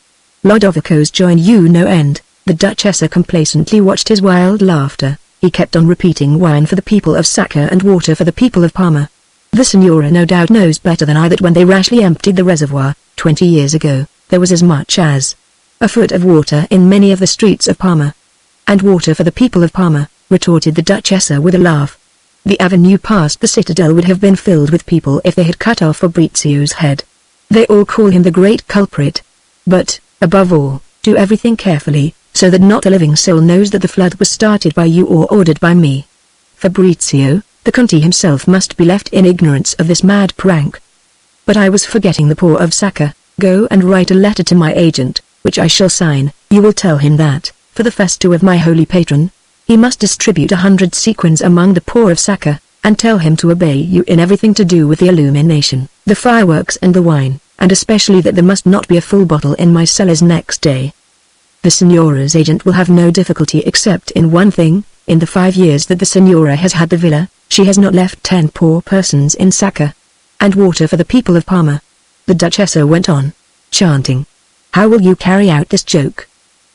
Lodovico's joy knew no end. The Duchessa complacently watched his wild laughter. He kept on repeating, wine for the people of Sacca and water for the people of Parma. The signora no doubt knows better than I that when they rashly emptied the reservoir, 20 years ago, there was as much as a foot of water in many of the streets of Parma. And water for the people of Parma, retorted the Duchessa with a laugh. The avenue past the citadel would have been filled with people if they had cut off Fabrizio's head. They all call him the great culprit. But, above all, do everything carefully, so that not a living soul knows that the flood was started by you or ordered by me. Fabrizio, the Conte himself must be left in ignorance of this mad prank. But I was forgetting the poor of Sacca. Go and write a letter to my agent, which I shall sign. You will tell him that, for the festo of my holy patron, he must distribute 100 sequins among the poor of Sacca, and tell him to obey you in everything to do with the illumination, the fireworks and the wine, and especially that there must not be a full bottle in my cellars next day. The signora's agent will have no difficulty except in one thing: in the 5 years that the signora has had the villa, she has not left 10 poor persons in Sacca. And water for the people of Parma. The Duchessa went on, chanting. How will you carry out this joke?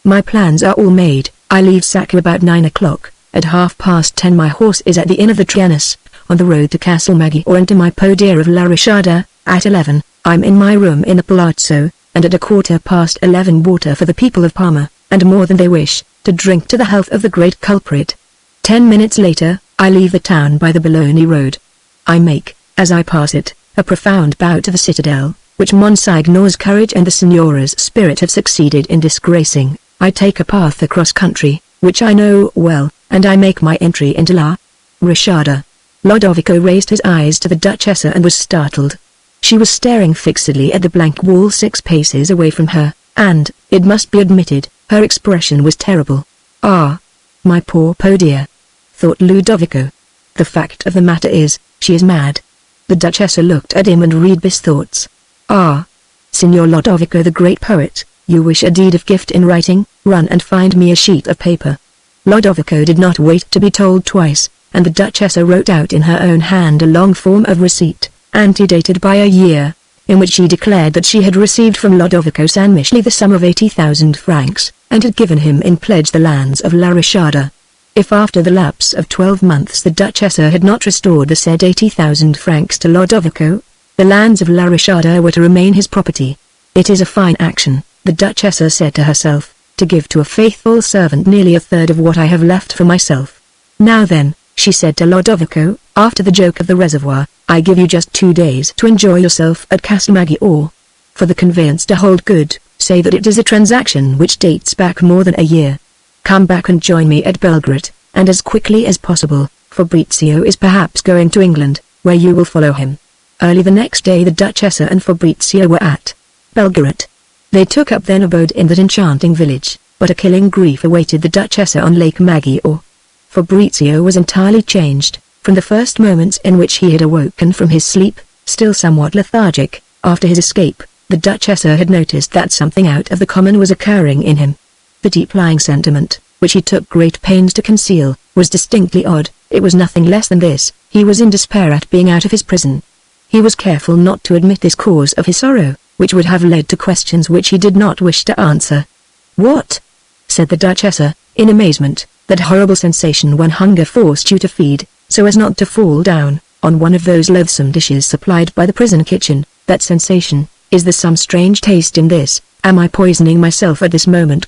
My plans are all made. I leave Sacca about 9 o'clock. At 10:30 my horse is at the Inn of the Trianas, on the road to Castle Maggiore and to my podia of La Risciarda. At 11, I'm in my room in the palazzo, and at 11:15 water for the people of Parma, and more than they wish, to drink to the health of the great culprit. 10 minutes later, I leave the town by the Bologna road. I make, as I pass it, a profound bow to the citadel, which Monsignor's courage and the signora's spirit have succeeded in disgracing. I take a path across country, which I know well, and I make my entry into La Risciarda. Lodovico raised his eyes to the Duchessa and was startled. She was staring fixedly at the blank wall 6 paces away from her, and, it must be admitted, her expression was terrible. Ah! My poor Podia! Thought Ludovico. The fact of the matter is, she is mad. The Duchessa looked at him and read his thoughts. Ah! Signor Lodovico the great poet, you wish a deed of gift in writing? Run and find me a sheet of paper. Lodovico did not wait to be told twice, and the Duchessa wrote out in her own hand a long form of receipt, antedated by a year, in which she declared that she had received from Lodovico Sanmicheli the sum of 80,000 francs, and had given him in pledge the lands of La Risciarda. If after the lapse of 12 months the Duchessa had not restored the said 80,000 francs to Lodovico, the lands of La Risciarda were to remain his property. It is a fine action, the Duchessa said to herself, to give to a faithful servant nearly a third of what I have left for myself. Now then, she said to Lodovico, after the joke of the reservoir, I give you just 2 days to enjoy yourself at Castle Maggiore. For the conveyance to hold good, say that it is a transaction which dates back more than a year. Come back and join me at Belgrade, and as quickly as possible. Fabrizio is perhaps going to England, where you will follow him. Early the next day the Duchessa and Fabrizio were at Belgrade. They took up their abode in that enchanting village, but a killing grief awaited the Duchessa on Lake Maggiore. Fabrizio was entirely changed, from the first moments in which he had awoken from his sleep, still somewhat lethargic, after his escape. The Duchessa had noticed that something out of the common was occurring in him. The deep-lying sentiment, which he took great pains to conceal, was distinctly odd. It was nothing less than this: he was in despair at being out of his prison. He was careful not to admit this cause of his sorrow, which would have led to questions which he did not wish to answer. "What?" said the Duchessa, in amazement. "That horrible sensation when hunger forced you to feed, so as not to fall down, on one of those loathsome dishes supplied by the prison kitchen. That sensation, is there some strange taste in this? Am I poisoning myself at this moment?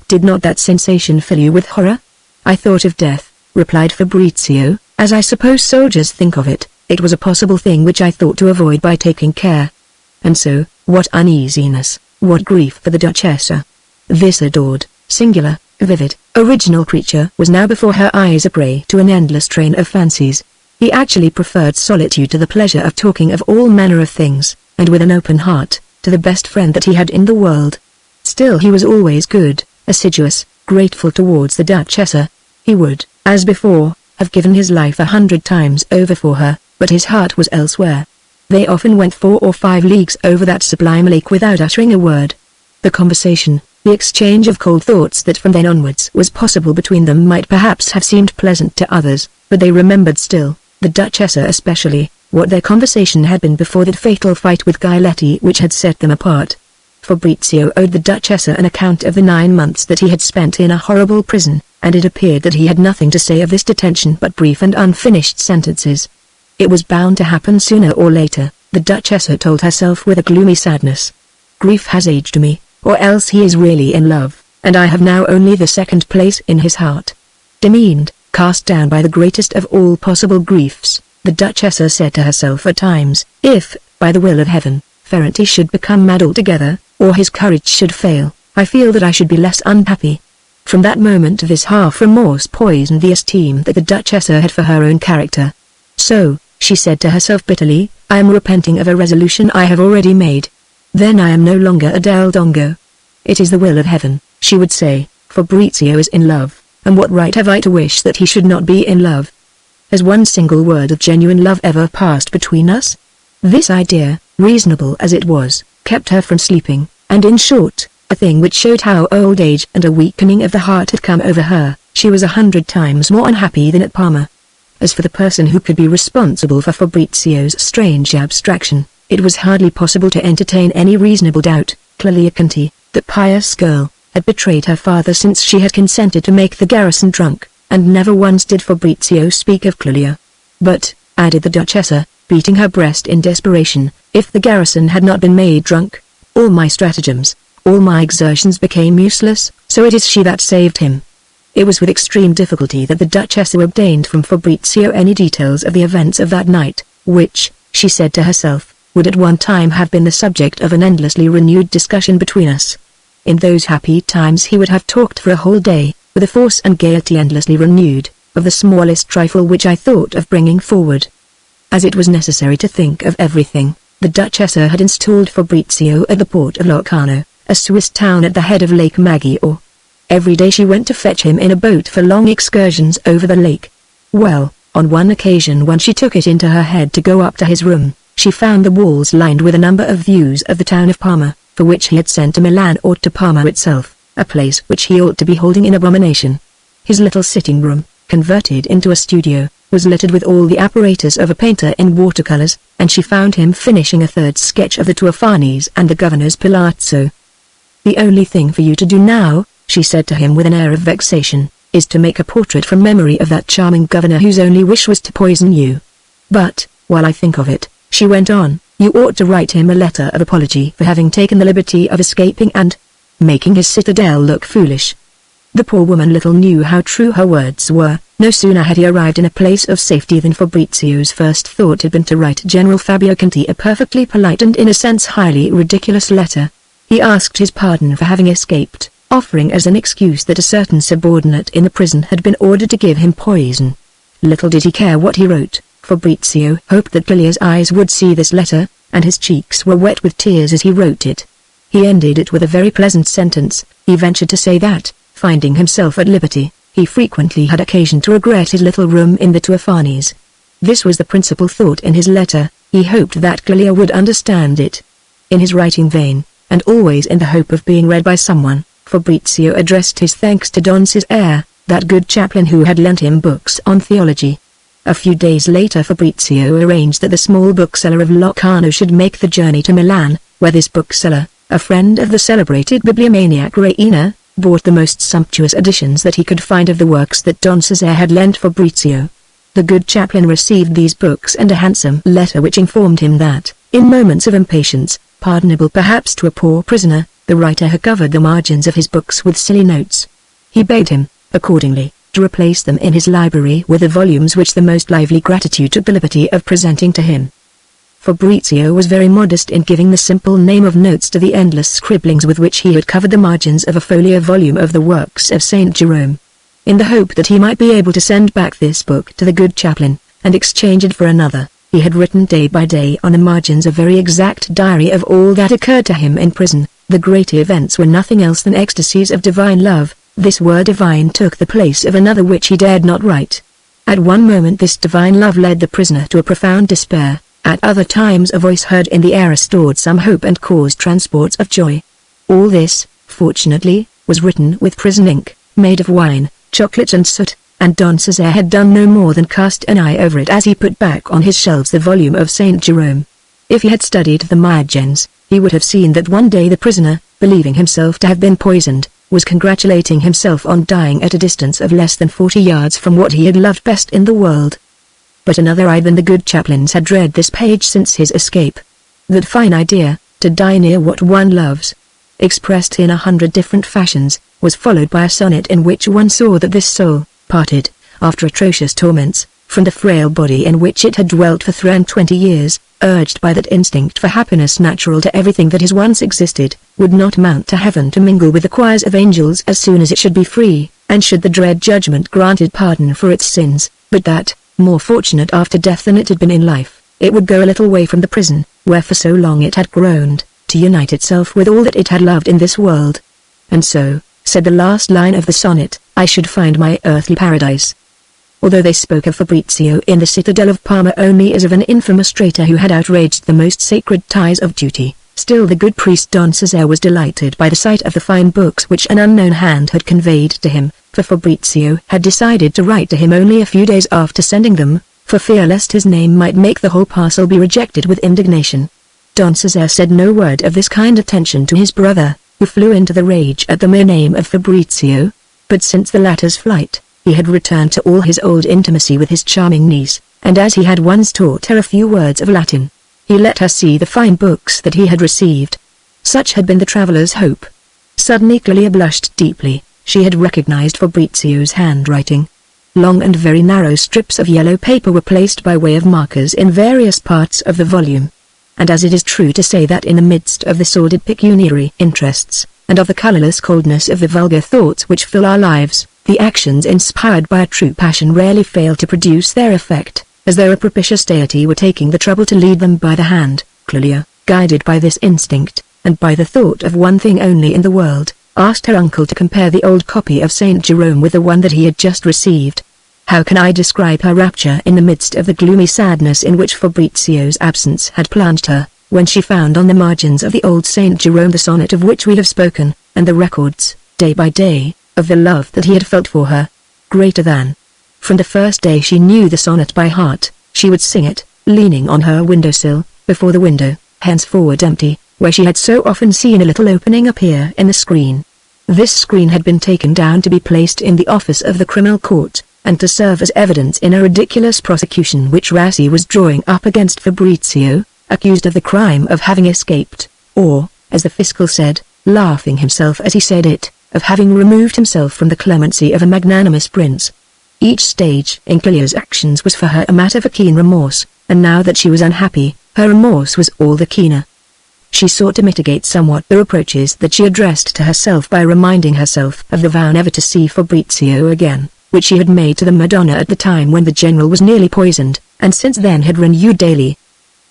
Did not that sensation fill you with horror?" "I thought of death," replied Fabrizio, "as I suppose soldiers think of it. It was a possible thing which I thought to avoid by taking care." And so, what uneasiness, what grief for the Duchessa! This adored, singular, vivid, original creature was now before her eyes a prey to an endless train of fancies. He actually preferred solitude to the pleasure of talking of all manner of things, and with an open heart, to the best friend that he had in the world. Still he was always good, assiduous, grateful towards the Duchessa. He would, as before, have given his life 100 times over for her, but his heart was elsewhere. They often went 4 or 5 leagues over that sublime lake without uttering a word. The conversation, the exchange of cold thoughts that from then onwards was possible between them might perhaps have seemed pleasant to others, but they remembered still, the Duchessa especially, what their conversation had been before that fatal fight with Giletti which had set them apart. Fabrizio owed the Duchessa an account of the 9 months that he had spent in a horrible prison, and it appeared that he had nothing to say of this detention but brief and unfinished sentences. It was bound to happen sooner or later, the Duchess told herself with a gloomy sadness. Grief has aged me, or else he is really in love, and I have now only the second place in his heart. Demeaned, cast down by the greatest of all possible griefs, the Duchess said to herself at times, if, by the will of heaven, Ferranti should become mad altogether, or his courage should fail, I feel that I should be less unhappy. From that moment this half-remorse poisoned the esteem that the Duchess had for her own character. So, she said to herself bitterly, I am repenting of a resolution I have already made. Then I am no longer a Del Dongo. It is the will of heaven, she would say, Fabrizio is in love, and what right have I to wish that he should not be in love? Has one single word of genuine love ever passed between us? This idea, reasonable as it was, kept her from sleeping, and in short, a thing which showed how old age and a weakening of the heart had come over her, she was 100 times more unhappy than at Parma. As for the person who could be responsible for Fabrizio's strange abstraction, it was hardly possible to entertain any reasonable doubt. Clelia Conti, that pious girl, had betrayed her father since she had consented to make the garrison drunk, and never once did Fabrizio speak of Clelia. But, added the Duchess, beating her breast in desperation, if the garrison had not been made drunk, all my stratagems, all my exertions became useless, so it is she that saved him. It was with extreme difficulty that the Duchess obtained from Fabrizio any details of the events of that night, which, she said to herself, would at one time have been the subject of an endlessly renewed discussion between us. In those happy times he would have talked for a whole day, with a force and gaiety endlessly renewed, of the smallest trifle which I thought of bringing forward. As it was necessary to think of everything, the Duchess had installed Fabrizio at the port of Locarno, a Swiss town at the head of Lake Maggiore. Every day she went to fetch him in a boat for long excursions over the lake. Well, on one occasion when she took it into her head to go up to his room, she found the walls lined with a number of views of the town of Parma, for which he had sent to Milan or to Parma itself, a place which he ought to be holding in abomination. His little sitting room, converted into a studio, was littered with all the apparatus of a painter in watercolors, and she found him finishing a third sketch of the Tuafanis and the governor's palazzo. The only thing for you to do now, she said to him with an air of vexation, is to make a portrait from memory of that charming governor whose only wish was to poison you. But, while I think of it, she went on, you ought to write him a letter of apology for having taken the liberty of escaping and making his citadel look foolish. The poor woman little knew how true her words were. No sooner had he arrived in a place of safety than Fabrizio's first thought had been to write General Fabio Conti a perfectly polite and in a sense highly ridiculous letter. He asked his pardon for having escaped, offering as an excuse that a certain subordinate in the prison had been ordered to give him poison. Little did he care what he wrote. Fabrizio hoped that Clelia's eyes would see this letter, and his cheeks were wet with tears as he wrote it. He ended it with a very pleasant sentence. He ventured to say that, finding himself at liberty, he frequently had occasion to regret his little room in the Tuafanis. This was the principal thought in his letter. He hoped that Clelia would understand it. In his writing vein, and always in the hope of being read by someone, Fabrizio addressed his thanks to Don Cesare, that good chaplain who had lent him books on theology. A few days later Fabrizio arranged that the small bookseller of Locarno should make the journey to Milan, where this bookseller, a friend of the celebrated bibliomaniac Reina, bought the most sumptuous editions that he could find of the works that Don Cesare had lent Fabrizio. The good chaplain received these books and a handsome letter which informed him that, in moments of impatience, pardonable perhaps to a poor prisoner, the writer had covered the margins of his books with silly notes. He begged him, accordingly, to replace them in his library with the volumes which the most lively gratitude took the liberty of presenting to him. Fabrizio was very modest in giving the simple name of notes to the endless scribblings with which he had covered the margins of a folio volume of the works of St. Jerome. In the hope that he might be able to send back this book to the good chaplain, and exchange it for another, he had written day by day on the margins a very exact diary of all that occurred to him in prison. The great events were nothing else than ecstasies of divine love. This word divine took the place of another which he dared not write. At one moment this divine love led the prisoner to a profound despair, at other times a voice heard in the air restored some hope and caused transports of joy. All this, fortunately, was written with prison ink, made of wine, chocolate and soot, and Don Cesare had done no more than cast an eye over it as he put back on his shelves the volume of St. Jerome. If he had studied the margins, he would have seen that one day the prisoner, believing himself to have been poisoned, was congratulating himself on dying at a distance of less than 40 yards from what he had loved best in the world. But another eye than the good chaplain's had read this page since his escape. That fine idea, to die near what one loves, expressed in 100 different fashions, was followed by a sonnet in which one saw that this soul, parted, after atrocious torments, from the frail body in which it had dwelt for 23 years, urged by that instinct for happiness natural to everything that has once existed, would not mount to heaven to mingle with the choirs of angels as soon as it should be free, and should the dread judgment granted pardon for its sins, but that, more fortunate after death than it had been in life, it would go a little way from the prison, where for so long it had groaned, to unite itself with all that it had loved in this world. And so, said the last line of the sonnet, I should find my earthly paradise. Although they spoke of Fabrizio in the citadel of Parma only as of an infamous traitor who had outraged the most sacred ties of duty, still the good priest Don Cesare was delighted by the sight of the fine books which an unknown hand had conveyed to him, for Fabrizio had decided to write to him only a few days after sending them, for fear lest his name might make the whole parcel be rejected with indignation. Don Cesare said no word of this kind attention to his brother, who flew into the rage at the mere name of Fabrizio, but since the latter's flight, he had returned to all his old intimacy with his charming niece, and as he had once taught her a few words of Latin, he let her see the fine books that he had received. Such had been the traveller's hope. Suddenly Clelia blushed deeply. She had recognized Fabrizio's handwriting. Long and very narrow strips of yellow paper were placed by way of markers in various parts of the volume. And as it is true to say that in the midst of the sordid pecuniary interests, and of the colorless coldness of the vulgar thoughts which fill our lives, the actions inspired by a true passion rarely fail to produce their effect, as though a propitious deity were taking the trouble to lead them by the hand. Clelia, guided by this instinct, and by the thought of one thing only in the world, asked her uncle to compare the old copy of St. Jerome with the one that he had just received. How can I describe her rapture in the midst of the gloomy sadness in which Fabrizio's absence had plunged her, when she found on the margins of the old St. Jerome the sonnet of which we have spoken, and the records, day by day, of the love that he had felt for her, greater than. From the first day she knew the sonnet by heart. She would sing it, leaning on her windowsill, before the window, henceforward empty, where she had so often seen a little opening appear in the screen. This screen had been taken down to be placed in the office of the criminal court, and to serve as evidence in a ridiculous prosecution which Rassi was drawing up against Fabrizio, accused of the crime of having escaped, or, as the fiscal said, laughing himself as he said it, of having removed himself from the clemency of a magnanimous prince. Each stage in Clelia's actions was for her a matter for keen remorse, and now that she was unhappy, her remorse was all the keener. She sought to mitigate somewhat the reproaches that she addressed to herself by reminding herself of the vow never to see Fabrizio again, which she had made to the Madonna at the time when the general was nearly poisoned, and since then had renewed daily.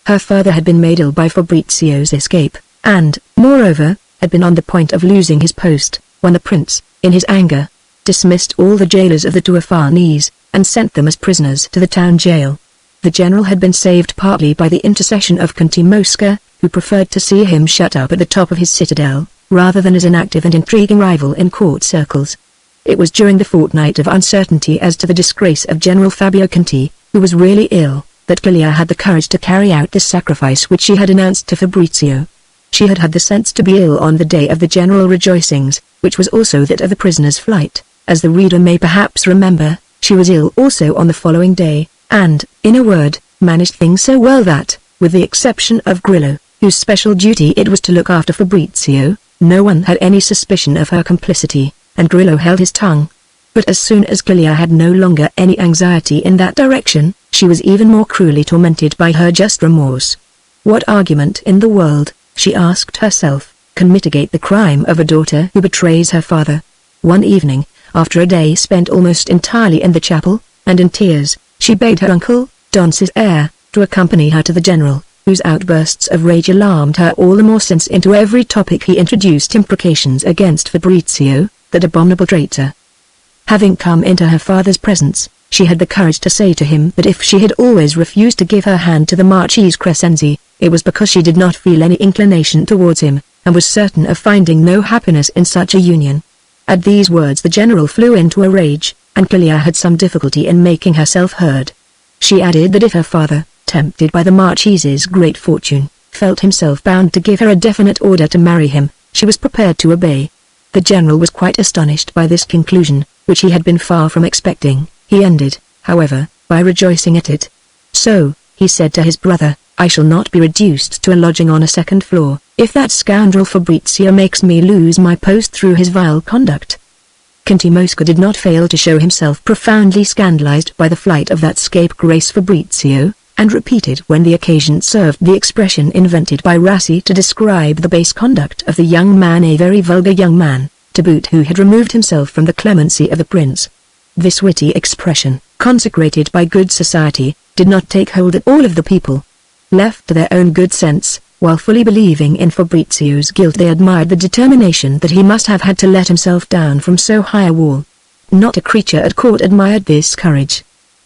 Her father had been made ill by Fabrizio's escape, and, moreover, had been on the point of losing his post, when the prince, in his anger, dismissed all the jailers of the Due Farnese, and sent them as prisoners to the town jail. The general had been saved partly by the intercession of Conte Mosca, who preferred to see him shut up at the top of his citadel, rather than as an active and intriguing rival in court circles. It was during the fortnight of uncertainty as to the disgrace of General Fabio Conte, who was really ill, that Clelia had the courage to carry out this sacrifice which she had announced to Fabrizio. She had had the sense to be ill on the day of the general rejoicings, which was also that of the prisoner's flight. As the reader may perhaps remember, she was ill also on the following day, and, in a word, managed things so well that, with the exception of Grillo, whose special duty it was to look after Fabrizio, no one had any suspicion of her complicity, and Grillo held his tongue. But as soon as Clelia had no longer any anxiety in that direction, she was even more cruelly tormented by her just remorse. What argument in the world, she asked herself, can mitigate the crime of a daughter who betrays her father? One evening, after a day spent almost entirely in the chapel, and in tears, she begged her uncle, Don Cesare, to accompany her to the general, whose outbursts of rage alarmed her all the more since into every topic he introduced imprecations against Fabrizio, that abominable traitor. Having come into her father's presence, she had the courage to say to him that if she had always refused to give her hand to the Marchese Crescenzi, it was because she did not feel any inclination towards him, and was certain of finding no happiness in such a union. At these words the general flew into a rage, and Clelia had some difficulty in making herself heard. She added that if her father, tempted by the Marchese's great fortune, felt himself bound to give her a definite order to marry him, she was prepared to obey. The general was quite astonished by this conclusion, which he had been far from expecting. He ended, however, by rejoicing at it. "So," he said to his brother, "I shall not be reduced to a lodging on a second floor, if that scoundrel Fabrizio makes me lose my post through his vile conduct." Conte Mosca did not fail to show himself profoundly scandalized by the flight of that scapegrace Fabrizio, and repeated when the occasion served the expression invented by Rassi to describe the base conduct of the young man, a very vulgar young man, to boot, who had removed himself from the clemency of the prince. This witty expression, consecrated by good society, did not take hold at all of the people. Left to their own good sense, while fully believing in Fabrizio's guilt, they admired the determination that he must have had to let himself down from so high a wall. Not a creature at court admired this courage.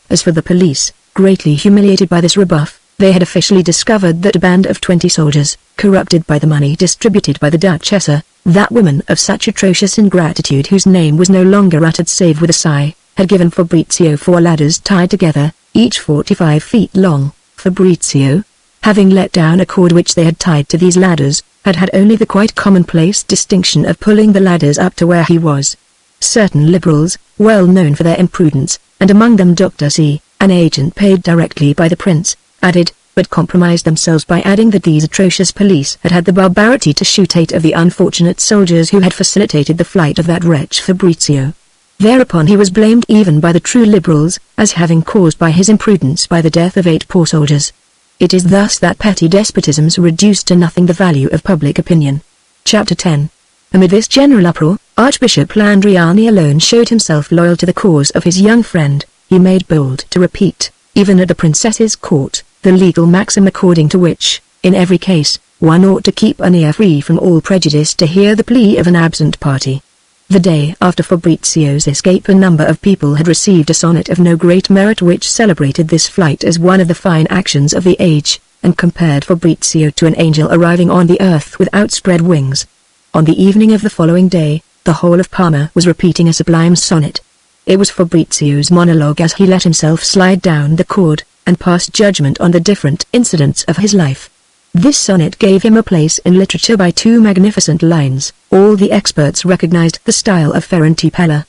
As for the police, greatly humiliated by this rebuff, they had officially discovered that a band of 20 soldiers, corrupted by the money distributed by the Duchessa, that woman of such atrocious ingratitude whose name was no longer uttered save with a sigh, had given Fabrizio 4 ladders tied together, each 45 feet long. Fabrizio, having let down a cord which they had tied to these ladders, had only the quite commonplace distinction of pulling the ladders up to where he was. Certain liberals, well known for their imprudence, and among them Dr. C., an agent paid directly by the prince, added, but compromised themselves by adding that these atrocious police had had the barbarity to shoot 8 of the unfortunate soldiers who had facilitated the flight of that wretch Fabrizio. Thereupon he was blamed even by the true liberals, as having caused by his imprudence by the death of 8 poor soldiers. It is thus that petty despotisms reduce to nothing the value of public opinion. Chapter 10. Amid this general uproar, Archbishop Landriani alone showed himself loyal to the cause of his young friend. He made bold to repeat, even at the princess's court, the legal maxim according to which, in every case, one ought to keep an ear free from all prejudice to hear the plea of an absent party. The day after Fabrizio's escape, a number of people had received a sonnet of no great merit which celebrated this flight as one of the fine actions of the age, and compared Fabrizio to an angel arriving on the earth with outspread wings. On the evening of the following day, the whole of Parma was repeating a sublime sonnet. It was Fabrizio's monologue as he let himself slide down the cord, and passed judgment on the different incidents of his life. This sonnet gave him a place in literature by 2 magnificent lines. All the experts recognized the style of Ferranti Pella.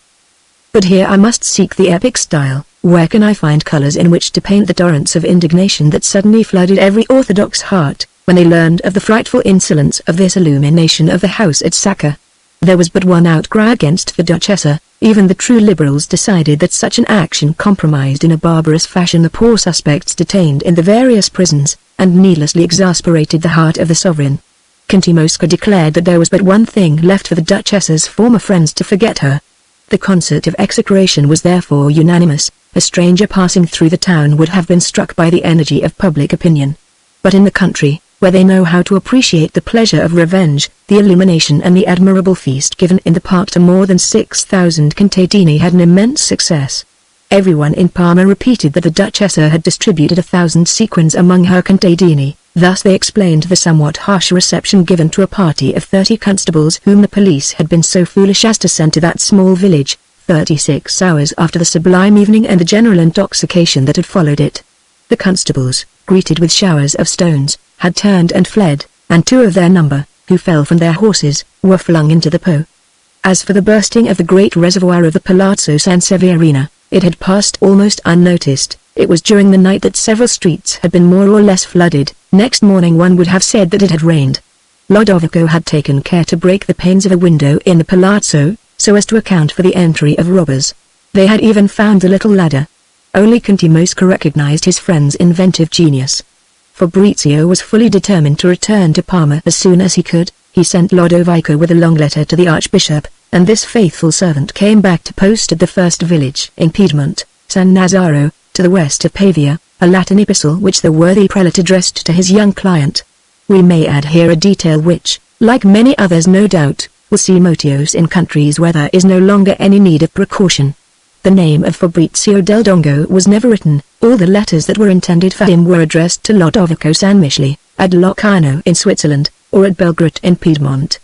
But here I must seek the epic style. Where can I find colors in which to paint the torrents of indignation that suddenly flooded every orthodox heart, when they learned of the frightful insolence of this illumination of the house at Sacca? There was but one outcry against the Duchessa. Even the true liberals decided that such an action compromised in a barbarous fashion the poor suspects detained in the various prisons, and needlessly exasperated the heart of the sovereign. Conte Mosca declared that there was but one thing left for the Duchessa's former friends to forget her. The concert of execration was therefore unanimous. A stranger passing through the town would have been struck by the energy of public opinion. But in the country, where they know how to appreciate the pleasure of revenge, the illumination and the admirable feast given in the park to more than 6,000 contadini had an immense success. Everyone in Parma repeated that the Duchessa had distributed 1,000 sequins among her contadini. Thus they explained the somewhat harsh reception given to a party of 30 constables whom the police had been so foolish as to send to that small village, 36 hours after the sublime evening and the general intoxication that had followed it. The constables, greeted with showers of stones, had turned and fled, and 2 of their number, who fell from their horses, were flung into the Po. As for the bursting of the great reservoir of the Palazzo San Severino, it had passed almost unnoticed. It was during the night that several streets had been more or less flooded. Next morning one would have said that it had rained. Lodovico had taken care to break the panes of a window in the palazzo, so as to account for the entry of robbers. They had even found the little ladder. Only Conte Mosca recognized his friend's inventive genius. Fabrizio was fully determined to return to Parma as soon as he could. He sent Lodovico with a long letter to the Archbishop, and this faithful servant came back to post at the first village in Piedmont, San Nazaro, to the west of Pavia, a Latin epistle which the worthy prelate addressed to his young client. We may add here a detail which, like many others no doubt, will see motios in countries where there is no longer any need of precaution. The name of Fabrizio del Dongo was never written. All the letters that were intended for him were addressed to Lodovico San Michele, at Locarno in Switzerland, or at Belgrade in Piedmont.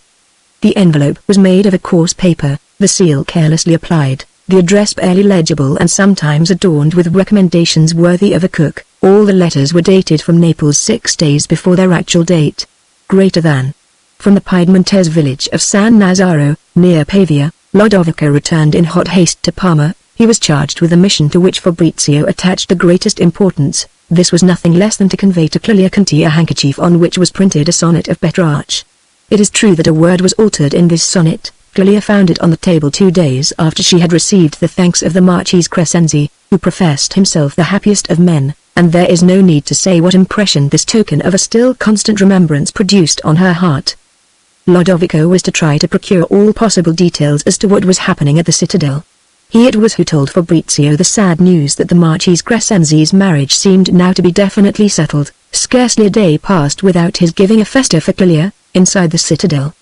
The envelope was made of a coarse paper, the seal carelessly applied, the address barely legible and sometimes adorned with recommendations worthy of a cook. All the letters were dated from Naples 6 days before their actual date. Greater than. From the Piedmontese village of San Nazaro, near Pavia, Lodovico returned in hot haste to Parma. He was charged with a mission to which Fabrizio attached the greatest importance. This was nothing less than to convey to Clelia Conti a handkerchief on which was printed a sonnet of Petrarch. It is true that a word was altered in this sonnet. Clelia found it on the table 2 days after she had received the thanks of the Marchese Crescenzi, who professed himself the happiest of men, and there is no need to say what impression this token of a still constant remembrance produced on her heart. Lodovico was to try to procure all possible details as to what was happening at the citadel. He it was who told Fabrizio the sad news that the Marchese Crescenzi's marriage seemed now to be definitely settled. Scarcely a day passed without his giving a festa for Clelia, inside the citadel.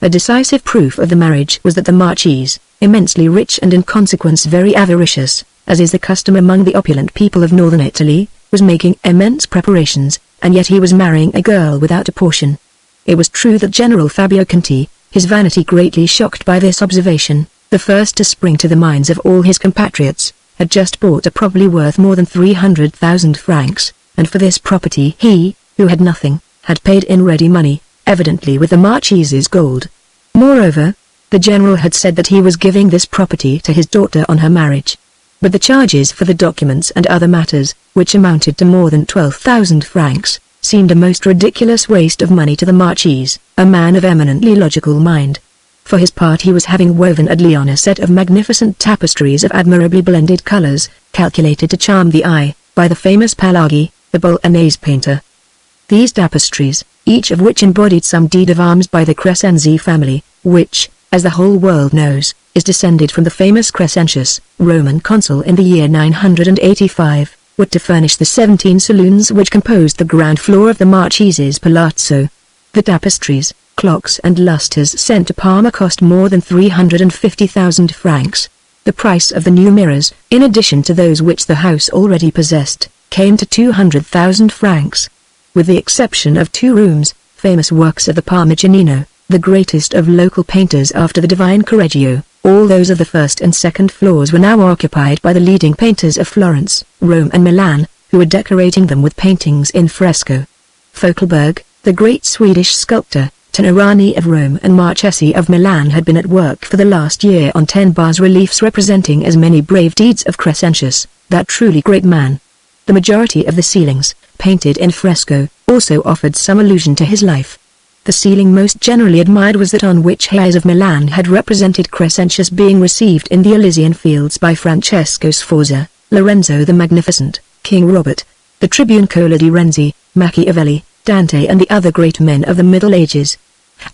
A decisive proof of the marriage was that the Marchese, immensely rich and in consequence very avaricious, as is the custom among the opulent people of northern Italy, was making immense preparations, and yet he was marrying a girl without a portion. It was true that General Fabio Conti, his vanity greatly shocked by this observation, the first to spring to the minds of all his compatriots, had just bought a property worth more than 300,000 francs, and for this property he, who had nothing, had paid in ready money, evidently with the Marchese's gold. Moreover, the general had said that he was giving this property to his daughter on her marriage. But the charges for the documents and other matters, which amounted to more than 12,000 francs, seemed a most ridiculous waste of money to the Marchese, a man of eminently logical mind. For his part he was having woven at Lyon a set of magnificent tapestries of admirably blended colors, calculated to charm the eye, by the famous Palagi, the Bolognese painter. These tapestries, each of which embodied some deed of arms by the Crescenzi family, which, as the whole world knows, is descended from the famous Crescentius, Roman consul in the year 985, were to furnish the 17 saloons which composed the ground floor of the Marchese's palazzo. The tapestries, clocks and lustres sent to Parma cost more than 350,000 francs. The price of the new mirrors, in addition to those which the house already possessed, came to 200,000 francs. With the exception of 2 rooms, famous works of the Parmigianino, the greatest of local painters after the Divine Correggio, all those of the first and second floors were now occupied by the leading painters of Florence, Rome and Milan, who were decorating them with paintings in fresco. Fokelberg, the great Swedish sculptor, Tenerani of Rome and Marchesi of Milan had been at work for the last year on 10 bas-reliefs representing as many brave deeds of Crescentius, that truly great man. The majority of the ceilings, painted in fresco, also offered some allusion to his life. The ceiling most generally admired was that on which Hayes of Milan had represented Crescentius being received in the Elysian fields by Francesco Sforza, Lorenzo the Magnificent, King Robert, the Tribune Cola di Renzi, Machiavelli, Dante and the other great men of the Middle Ages.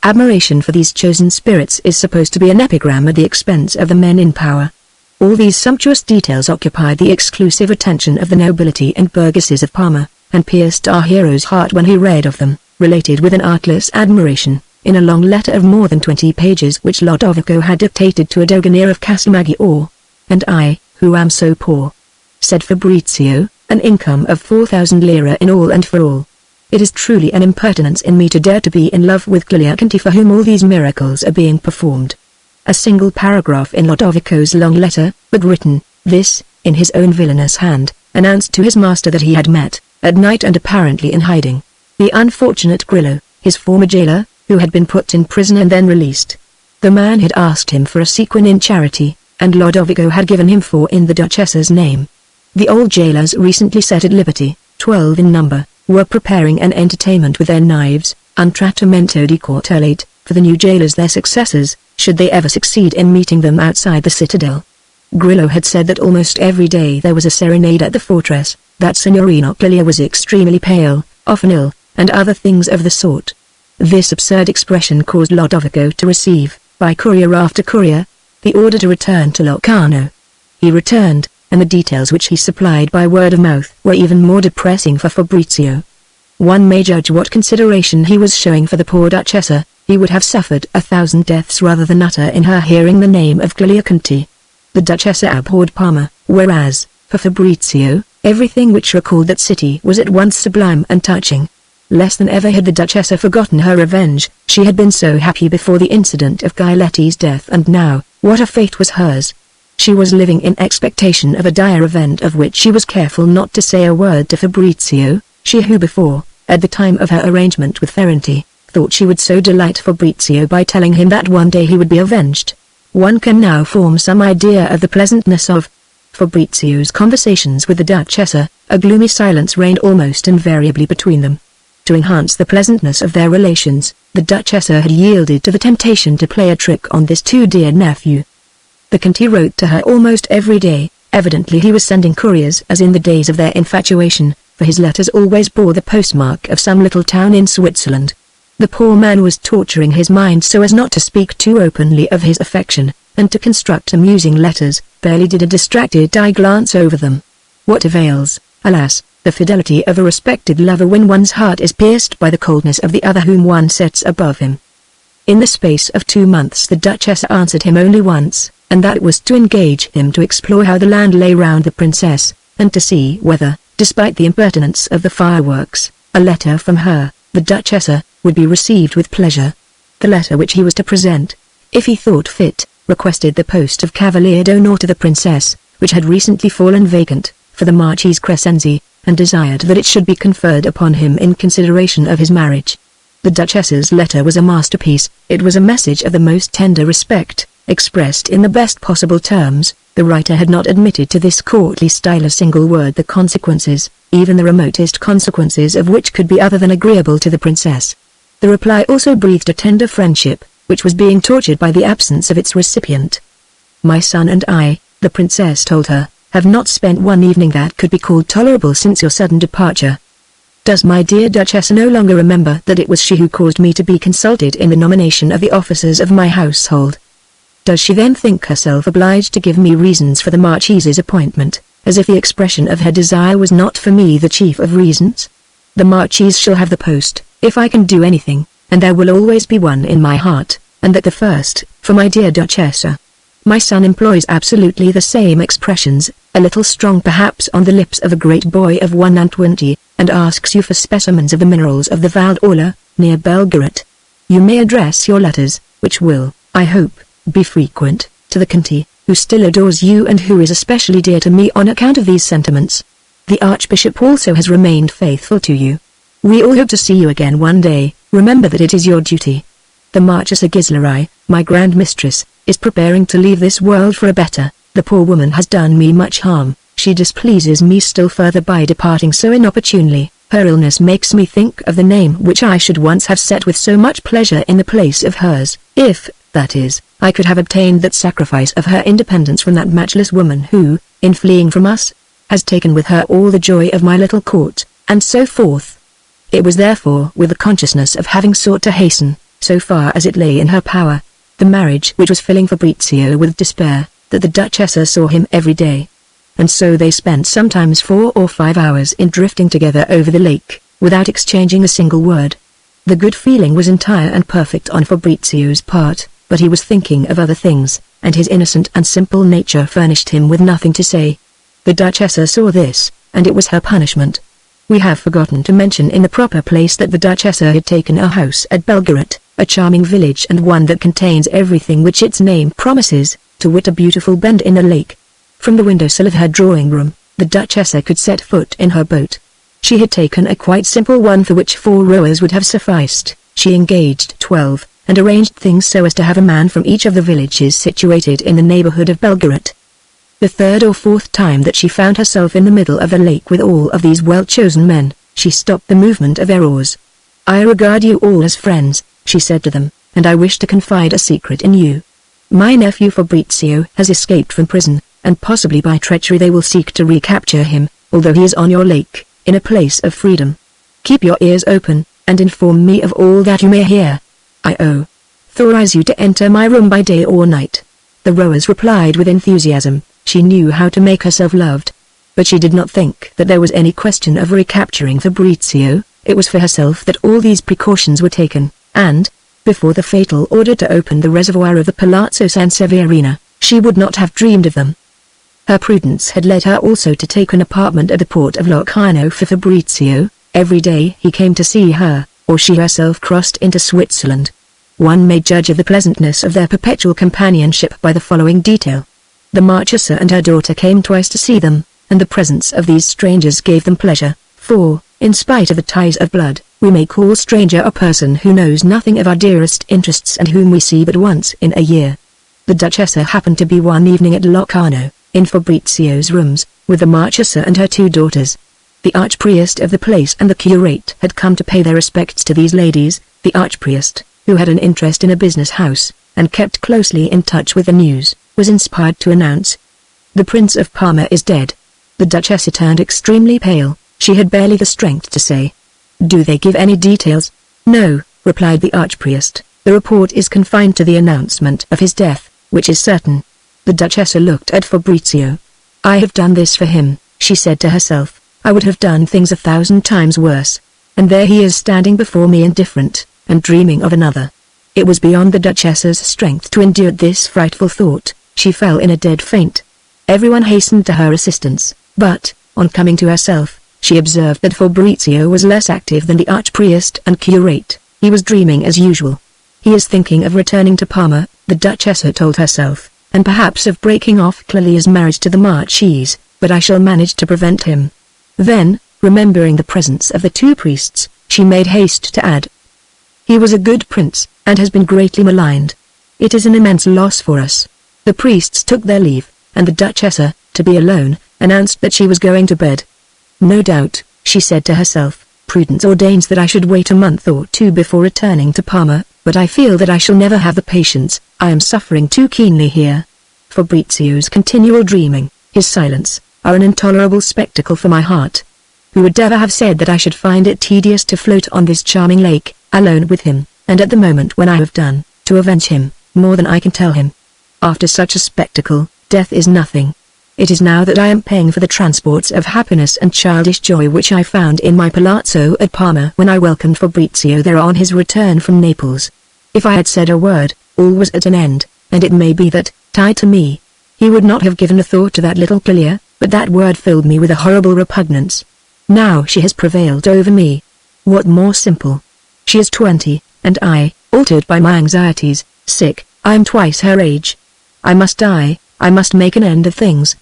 Admiration for these chosen spirits is supposed to be an epigram at the expense of the men in power. All these sumptuous details occupied the exclusive attention of the nobility and burgesses of Parma, and pierced our hero's heart when he read of them, related with an artless admiration, in a long letter of more than 20 pages which Lodovico had dictated to a Doganier of Castelmaggiore. "And I, who am so poor," said Fabrizio, "an income of 4,000 lire in all and for all. It is truly an impertinence in me to dare to be in love with Clelia Conti for whom all these miracles are being performed." A single paragraph in Lodovico's long letter, but written, this, in his own villainous hand, announced to his master that he had met, at night and apparently in hiding, the unfortunate Grillo, his former jailer, who had been put in prison and then released. The man had asked him for a sequin in charity, and Lodovico had given him 4 in the Duchessa's name. The old jailers recently set at liberty, 12 in number, were preparing an entertainment with their knives, un trattamento di cortelate, for the new jailers their successors, should they ever succeed in meeting them outside the citadel. Grillo had said that almost every day there was a serenade at the fortress, that Signorina Clelia was extremely pale, often ill, and other things of the sort. This absurd expression caused Lodovico to receive, by courier after courier, the order to return to Locarno. He returned, and the details which he supplied by word of mouth were even more depressing for Fabrizio. One may judge what consideration he was showing for the poor Duchessa. He would have suffered 1,000 deaths rather than utter in her hearing the name of Clelia Conti. The Duchessa abhorred Parma, whereas, for Fabrizio, everything which recalled that city was at once sublime and touching. Less than ever had the Duchessa forgotten her revenge. She had been so happy before the incident of Giletti's death, and now, what a fate was hers! She was living in expectation of a dire event of which she was careful not to say a word to Fabrizio, she who before, at the time of her arrangement with Ferranti, thought she would so delight Fabrizio by telling him that one day he would be avenged. One can now form some idea of the pleasantness of Fabrizio's conversations with the Duchessa. A gloomy silence reigned almost invariably between them. To enhance the pleasantness of their relations, the Duchessa had yielded to the temptation to play a trick on this too dear nephew. The Conte wrote to her almost every day. Evidently he was sending couriers as in the days of their infatuation, for his letters always bore the postmark of some little town in Switzerland. The poor man was torturing his mind so as not to speak too openly of his affection, and to construct amusing letters. Barely did a distracted eye glance over them. What avails, alas, the fidelity of a respected lover when one's heart is pierced by the coldness of the other whom one sets above him? In the space of 2 months the Duchess answered him only once, and that was to engage him to explore how the land lay round the princess, and to see whether, despite the impertinence of the fireworks, a letter from her, the Duchessa, would be received with pleasure. The letter which he was to present, if he thought fit, requested the post of Cavalier d'Honneur to the princess, which had recently fallen vacant, for the Marchese Crescenzi, and desired that it should be conferred upon him in consideration of his marriage. The Duchess's letter was a masterpiece. It was a message of the most tender respect, expressed in the best possible terms. The writer had not admitted to this courtly style a single word the consequences, even the remotest consequences of which could be other than agreeable to the princess. The reply also breathed a tender friendship, which was being tortured by the absence of its recipient. "My son and I," the princess told her, "have not spent one evening that could be called tolerable since your sudden departure. Does my dear Duchess no longer remember that it was she who caused me to be consulted in the nomination of the officers of my household? Does she then think herself obliged to give me reasons for the Marchese's appointment, as if the expression of her desire was not for me the chief of reasons? The Marchese shall have the post, if I can do anything, and there will always be one in my heart, and that the first, for my dear Duchessa. My son employs absolutely the same expressions, a little strong perhaps on the lips of a great boy of 21, and asks you for specimens of the minerals of the Val d'Orla, near Belgorod. You may address your letters, which will, I hope, be frequent, to the Conte, who still adores you and who is especially dear to me on account of these sentiments. The Archbishop also has remained faithful to you. We all hope to see you again one day. Remember that it is your duty. The Marchesa Ghisleri, my grand mistress, is preparing to leave this world for a better. The poor woman has done me much harm. She displeases me still further by departing so inopportunely. Her illness makes me think of the name which I should once have set with so much pleasure in the place of hers. If, that is, I could have obtained that sacrifice of her independence from that matchless woman who, in fleeing from us, has taken with her all the joy of my little court, and so forth. It was therefore with the consciousness of having sought to hasten, so far as it lay in her power, the marriage which was filling Fabrizio with despair, that the Duchessa saw him every day. And so they spent sometimes 4 or 5 hours in drifting together over the lake, without exchanging a single word. The good feeling was entire and perfect on Fabrizio's part, but he was thinking of other things, and his innocent and simple nature furnished him with nothing to say. The Duchessa saw this, and it was her punishment. We have forgotten to mention in the proper place that the Duchessa had taken a house at Belgorod, a charming village and one that contains everything which its name promises, to wit a beautiful bend in a lake. From the window-sill of her drawing-room, the Duchessa could set foot in her boat. She had taken a quite simple one for which 4 rowers would have sufficed. She engaged 12, and arranged things so as to have a man from each of the villages situated in the neighborhood of Belgorod. The 3rd or 4th time that she found herself in the middle of a lake with all of these well-chosen men, she stopped the movement of their oars. "I regard you all as friends," she said to them, "and I wish to confide a secret in you. My nephew Fabrizio has escaped from prison, and possibly by treachery they will seek to recapture him, although he is on your lake, in a place of freedom. Keep your ears open, and inform me of all that you may hear. I authorize you to enter my room by day or night." The rowers replied with enthusiasm. She knew how to make herself loved. But she did not think that there was any question of recapturing Fabrizio. It was for herself that all these precautions were taken, and, before the fatal order to open the reservoir of the Palazzo San Severino, she would not have dreamed of them. Her prudence had led her also to take an apartment at the port of Locarno for Fabrizio. Every day he came to see her, or she herself crossed into Switzerland. One may judge of the pleasantness of their perpetual companionship by the following detail. The Marchesa and her daughter came twice to see them, and the presence of these strangers gave them pleasure, for, in spite of the ties of blood, We may call stranger a person who knows nothing of our dearest interests and whom we see but once in a year. The Duchessa happened to be one evening at Locarno, in Fabrizio's rooms, with the Marchesa and her 2 daughters. The archpriest of the place and the curate had come to pay their respects to these ladies. The archpriest, who had an interest in a business house, and kept closely in touch with the news, was inspired to announce, "The Prince of Parma is dead." The Duchessa turned extremely pale. She had barely the strength to say, "Do they give any details?" "No," replied the archpriest, "the report is confined to the announcement of his death, which is certain." The Duchessa looked at Fabrizio. "I have done this for him," she said to herself. "I would have done things 1,000 times worse. And there he is standing before me indifferent, and dreaming of another." It was beyond the Duchessa's strength to endure this frightful thought. She fell in a dead faint. Everyone hastened to her assistance, but, on coming to herself, she observed that Fabrizio was less active than the archpriest and curate. He was dreaming as usual. "He is thinking of returning to Parma," the Duchessa told herself, "and perhaps of breaking off Clelia's marriage to the Marchese, but I shall manage to prevent him." Then, remembering the presence of the 2 priests, she made haste to add, "He was a good prince, and has been greatly maligned. It is an immense loss for us." The priests took their leave, and the Duchessa, to be alone, announced that she was going to bed. "No doubt," she said to herself, "prudence ordains that I should wait a month or 2 before returning to Parma, but I feel that I shall never have the patience. I am suffering too keenly here." Fabrizio's continual dreaming, his silence, are an intolerable spectacle for my heart. Who would ever have said that I should find it tedious to float on this charming lake, alone with him, and at the moment when I have done, to avenge him, more than I can tell him. After such a spectacle, death is nothing. It is now that I am paying for the transports of happiness and childish joy which I found in my palazzo at Parma when I welcomed Fabrizio there on his return from Naples. If I had said a word, all was at an end, and it may be that, tied to me, he would not have given a thought to that little Clelia, but that word filled me with a horrible repugnance. Now she has prevailed over me. What more simple? She is 20, and I, altered by my anxieties, sick. I am twice her age. I must die. I must make an end of things.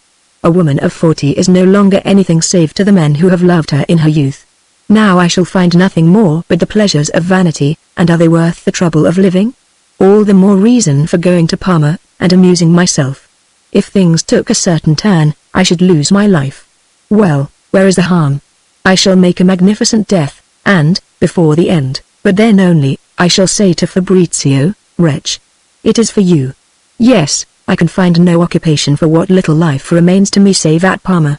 A woman of 40 is no longer anything save to the men who have loved her in her youth. Now I shall find nothing more but the pleasures of vanity, and are they worth the trouble of living? All the more reason for going to Parma, and amusing myself. If things took a certain turn, I should lose my life. Well, where is the harm? I shall make a magnificent death, and, before the end, but then only, I shall say to Fabrizio, "Wretch, it is for you." Yes, I can find no occupation for what little life remains to me save at Parma.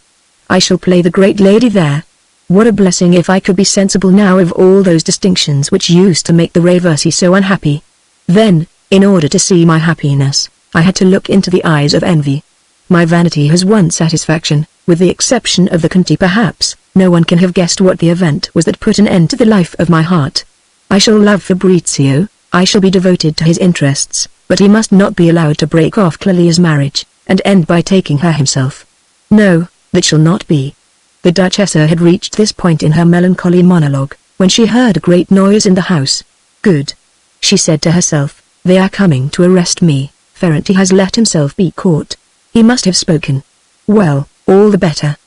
I shall play the great lady there. What a blessing if I could be sensible now of all those distinctions which used to make the Reversi so unhappy. Then, in order to see my happiness, I had to look into the eyes of envy. My vanity has one satisfaction, with the exception of the Conti perhaps, no one can have guessed what the event was that put an end to the life of my heart. I shall love Fabrizio, I shall be devoted to his interests, but he must not be allowed to break off Clelia's marriage, and end by taking her himself. No, that shall not be. The Duchessa had reached this point in her melancholy monologue, when she heard a great noise in the house. "Good," she said to herself, "they are coming to arrest me. Ferranti has let himself be caught. He must have spoken. Well, all the better.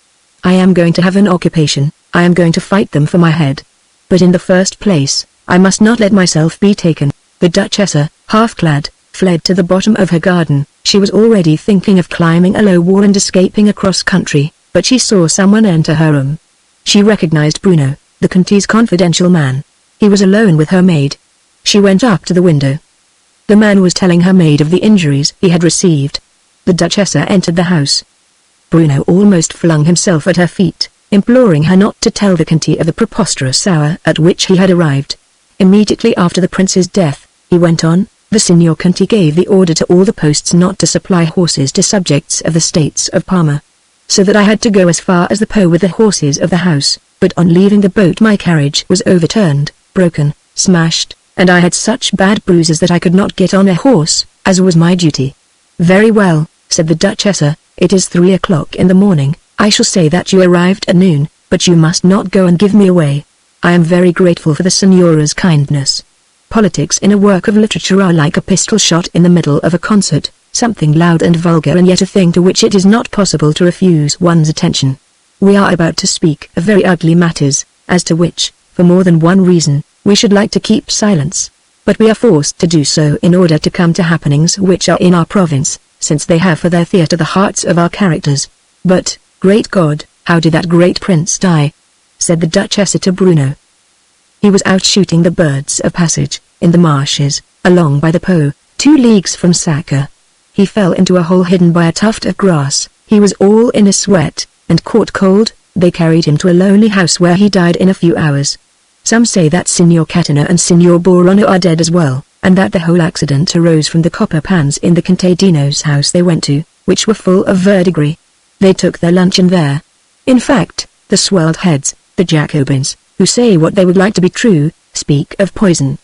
I am going to have an occupation, I am going to fight them for my head. But in the first place, I must not let myself be taken." The Duchessa, half-clad, fled to the bottom of her garden. She was already thinking of climbing a low wall and escaping across country, but she saw someone enter her room. She recognized Bruno, the Conti's confidential man. He was alone with her maid. She went up to the window. The man was telling her maid of the injuries he had received. The Duchessa entered the house. Bruno almost flung himself at her feet, imploring her not to tell the Conti of the preposterous hour at which he had arrived. Immediately after the prince's death, he went on, the Signor Conti gave the order to all the posts not to supply horses to subjects of the States of Parma. So that I had to go as far as the Po with the horses of the house, but on leaving the boat my carriage was overturned, broken, smashed, and I had such bad bruises that I could not get on a horse, as was my duty. "Very well," said the Duchessa, "it is 3 o'clock in the morning, I shall say that you arrived at noon, but you must not go and give me away. I am very grateful for the Signora's kindness." Politics in a work of literature are like a pistol shot in the middle of a concert, something loud and vulgar and yet a thing to which it is not possible to refuse one's attention. We are about to speak of very ugly matters, as to which, For more than one reason, we should like to keep silence. But we are forced to do so in order to come to happenings which are in our province, since they have for their theatre the hearts of our characters. But, great God, how did that great prince die? Said the Duchess to Bruno. He was out shooting the birds of passage, in the marshes, along by the Po, 2 leagues from Sacca. He fell into a hole hidden by a tuft of grass. He was all in a sweat, and caught cold. They carried him to a lonely house where he died in a few hours. Some say that Signor Catena and Signor Borono are dead as well, and that the whole accident arose from the copper pans in the contadino's house they went to, which were full of verdigris. They took their luncheon there. In fact, the swelled heads, the Jacobins, who say what they would like to be true, speak of poison.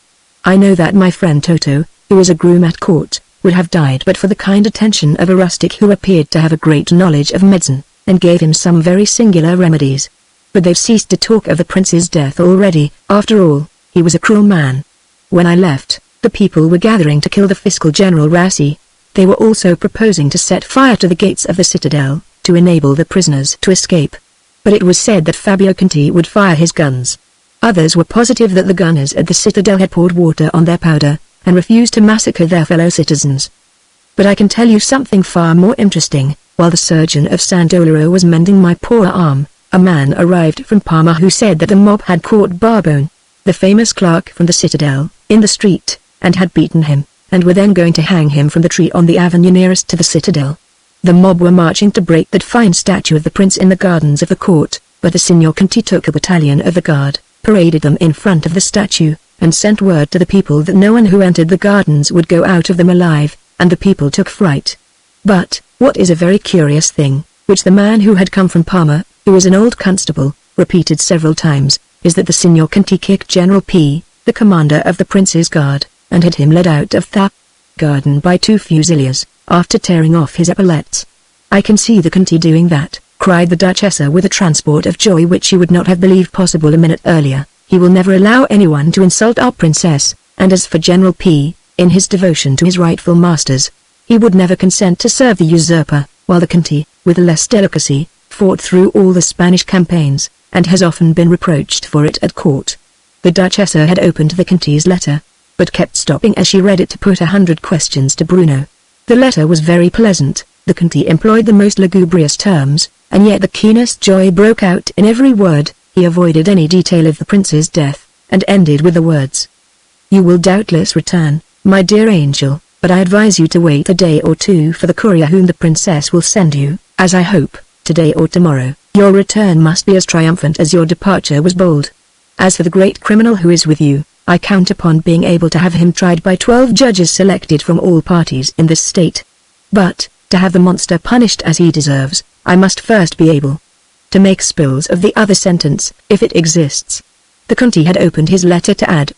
I know that my friend Toto, who is a groom at court, would have died but for the kind attention of a rustic who appeared to have a great knowledge of medicine, and gave him some very singular remedies. But they've ceased to talk of the prince's death already. After all, he was a cruel man. When I left, the people were gathering to kill the fiscal general Rassi. They were also proposing to set fire to the gates of the citadel, to enable the prisoners to escape. But it was said that Fabio Conti would fire his guns. Others were positive that the gunners at the citadel had poured water on their powder, and refused to massacre their fellow citizens. But I can tell you something far more interesting. While the surgeon of Sant'Oloro was mending my poor arm, a man arrived from Parma who said that the mob had caught Barbone, the famous clerk from the citadel, in the street, and had beaten him, and were then going to hang him from the tree on the avenue nearest to the citadel. The mob were marching to break that fine statue of the prince in the gardens of the court, but the Signor Conti took a battalion of the guard, paraded them in front of the statue, and sent word to the people that no one who entered the gardens would go out of them alive, and the people took fright. But, what is a very curious thing, which the man who had come from Parma, who was an old constable, repeated several times, is that the Signor Conti kicked General P., the commander of the prince's guard, and had him led out of the garden by 2 fusiliers, after tearing off his epaulets. I can see the Conti doing that, cried the Duchessa with a transport of joy which she would not have believed possible a minute earlier. He will never allow anyone to insult our princess, and as for General P., in his devotion to his rightful masters, he would never consent to serve the usurper, while the Conti, with less delicacy, fought through all the Spanish campaigns, and has often been reproached for it at court. The Duchessa had opened the Conti's letter, but kept stopping as she read it to put 100 questions to Bruno. The letter was very pleasant. The Conti employed the most lugubrious terms, and yet the keenest joy broke out in every word. He avoided any detail of the prince's death, and ended with the words, "You will doubtless return, my dear angel, but I advise you to wait a day or 2 for the courier whom the princess will send you, as I hope, today or tomorrow. Your return must be as triumphant as your departure was bold. As for the great criminal who is with you, I count upon being able to have him tried by 12 judges selected from all parties in this state. But, to have the monster punished as he deserves, I must first be able to make spills of the other sentence, if it exists." The Conti had opened his letter to add,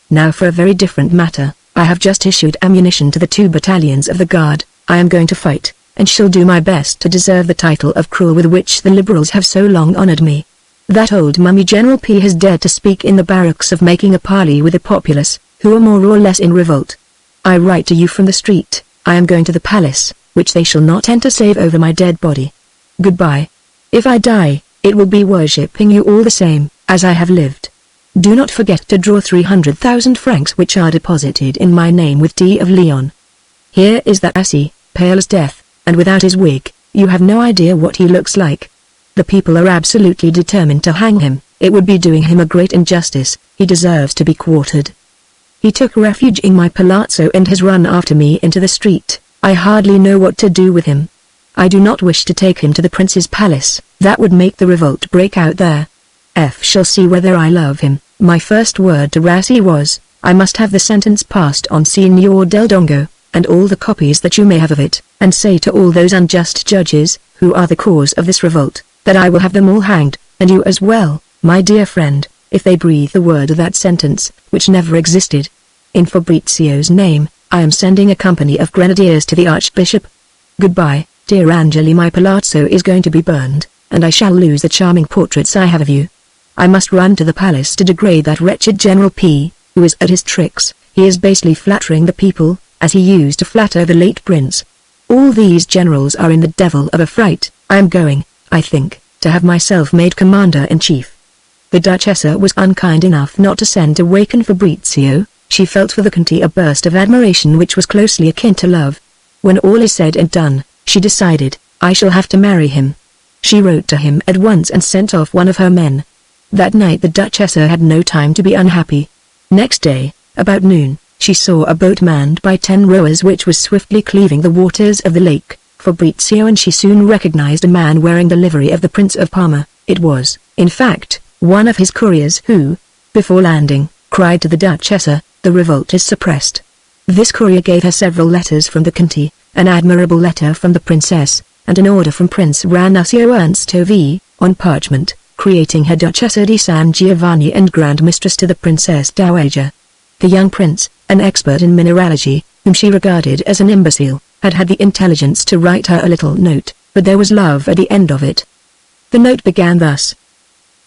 "Now for a very different matter. I have just issued ammunition to the 2 battalions of the guard. I am going to fight, and shall do my best to deserve the title of cruel with which the liberals have so long honored me. That old mummy General P has dared to speak in the barracks of making a parley with the populace, who are more or less in revolt. I write to you from the street. I am going to the palace, which they shall not enter save over my dead body. Goodbye. If I die, it will be worshipping you all the same, as I have lived. Do not forget to draw 300,000 francs which are deposited in my name with D. of Leon. Here is that Rassi, pale as death, and without his wig. You have no idea what he looks like. The people are absolutely determined to hang him. It would be doing him a great injustice. He deserves to be quartered. He took refuge in my palazzo and has run after me into the street. I hardly know what to do with him. I do not wish to take him to the prince's palace. That would make the revolt break out there. F shall see whether I love him." My first word to Rassi was, "I must have the sentence passed on Signor Del Dongo, and all the copies that you may have of it, and say to all those unjust judges, who are the cause of this revolt, that I will have them all hanged, and you as well, my dear friend, if they breathe the word of that sentence, which never existed. In Fabrizio's name, I am sending a company of grenadiers to the Archbishop. Goodbye, dear Angeli. My palazzo is going to be burned, and I shall lose the charming portraits I have of you. I must run to the palace to degrade that wretched General P., who is at his tricks. He is basely flattering the people, as he used to flatter the late prince. All these generals are in the devil of a fright. I am going, I think, to have myself made commander-in-chief." The Duchessa was unkind enough not to send to waken Fabrizio. She felt for the Conte a burst of admiration which was closely akin to love. When all is said and done, she decided, I shall have to marry him. She wrote to him at once and sent off one of her men. That night the Duchessa had no time to be unhappy. Next day, about noon, she saw a boat manned by 10 rowers which was swiftly cleaving the waters of the lake. Fabrizio and she soon recognized a man wearing the livery of the Prince of Parma. It was, in fact, one of his couriers who, before landing, cried to the Duchessa, the revolt is suppressed. This courier gave her several letters from the Conte, an admirable letter from the princess, and an order from Prince Ranunzio Ernsto V, on parchment, creating her Duchessa di San Giovanni and Grand Mistress to the Princess Dowager. The young prince, an expert in mineralogy, whom she regarded as an imbecile, had had the intelligence to write her a little note, but there was love at the end of it. The note began thus.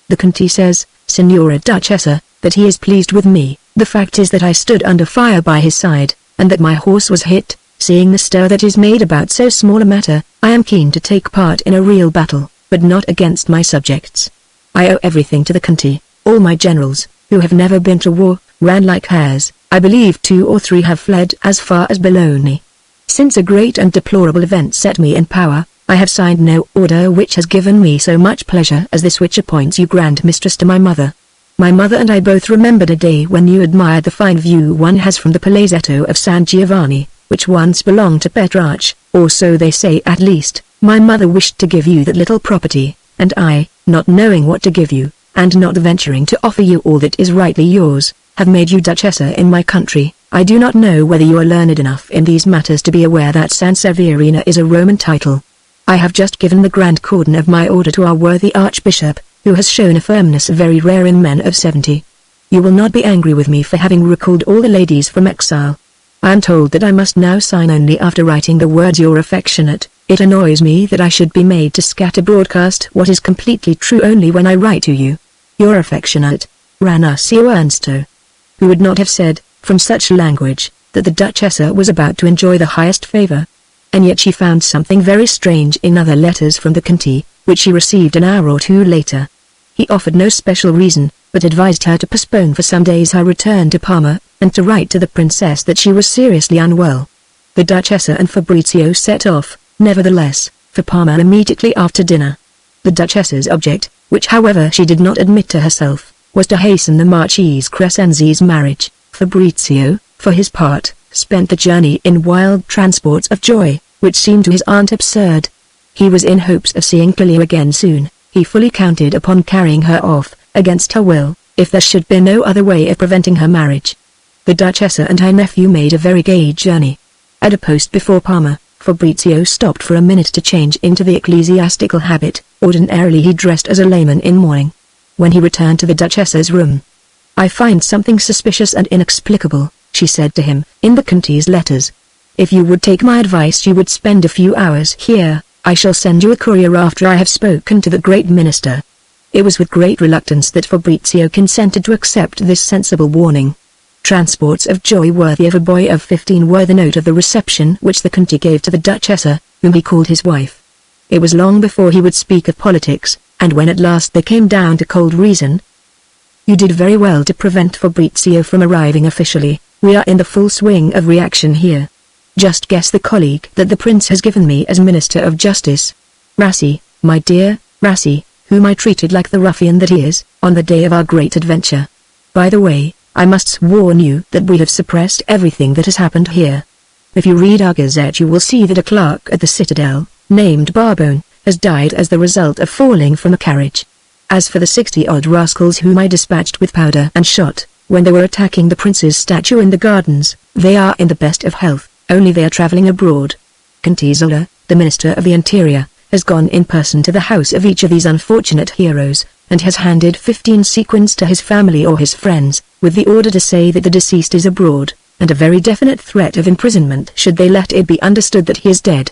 The Conte says, Signora Duchessa, that he is pleased with me. The fact is that I stood under fire by his side, and that my horse was hit. Seeing the stir that is made about so small a matter, I am keen to take part in a real battle, but not against my subjects. I owe everything to the Conte. All my generals, who have never been to war, ran like hares. I believe 2 or 3 have fled as far as Bologna. Since a great and deplorable event set me in power, I have signed no order which has given me so much pleasure as this which appoints you Grand Mistress to my mother. My mother and I both remembered a day when you admired the fine view one has from the Palazzetto of San Giovanni, which once belonged to Petrarch, or so they say at least. My mother wished to give you that little property, and I, not knowing what to give you, and not venturing to offer you all that is rightly yours, have made you Duchessa in my country. I do not know whether you are learned enough in these matters to be aware that San Severina is a Roman title. I have just given the grand cordon of my order to our worthy Archbishop, who has shown a firmness very rare in men of 70. You will not be angry with me for having recalled all the ladies from exile. I am told that I must now sign only after writing the words your affectionate. It annoys me that I should be made to scatter broadcast what is completely true only when I write to you. Your affectionate, Ranunzio Ernsto. Who would not have said, from such language, that the Duchessa was about to enjoy the highest favor? And yet she found something very strange in other letters from the Conte, which she received an hour or 2 later. He offered no special reason, but advised her to postpone for some days her return to Parma, and to write to the princess that she was seriously unwell. The Duchessa and Fabrizio set off, nevertheless, for Parma immediately after dinner. The Duchessa's object, which however she did not admit to herself, was to hasten the Marchese Crescenzi's marriage. Fabrizio, for his part, spent the journey in wild transports of joy, which seemed to his aunt absurd. He was in hopes of seeing Clelia again soon. He fully counted upon carrying her off, against her will, if there should be no other way of preventing her marriage. The Duchessa and her nephew made a very gay journey. At a post before Parma, Fabrizio stopped for a minute to change into the ecclesiastical habit. Ordinarily he dressed as a layman in mourning. When he returned to the Duchessa's room, I find something suspicious and inexplicable, she said to him, in the Conte's letters. If you would take my advice you would spend a few hours here. I shall send you a courier after I have spoken to the great minister. It was with great reluctance that Fabrizio consented to accept this sensible warning. Transports of joy worthy of a boy of 15 were the note of the reception which the Conte gave to the Duchessa, whom he called his wife. It was long before he would speak of politics, and when at last they came down to cold reason. You did very well to prevent Fabrizio from arriving officially. We are in the full swing of reaction here. Just guess the colleague that the prince has given me as Minister of Justice. Rassi, my dear, Rassi, whom I treated like the ruffian that he is, on the day of our great adventure. By the way, I must warn you that we have suppressed everything that has happened here. If you read our gazette you will see that a clerk at the Citadel, named Barbone, has died as the result of falling from a carriage. As for the 60-odd rascals whom I dispatched with powder and shot, when they were attacking the prince's statue in the gardens, they are in the best of health, only they are travelling abroad. Conte Zola, the Minister of the Interior, has gone in person to the house of each of these unfortunate heroes, and has handed 15 sequins to his family or his friends, with the order to say that the deceased is abroad, and a very definite threat of imprisonment should they let it be understood that he is dead.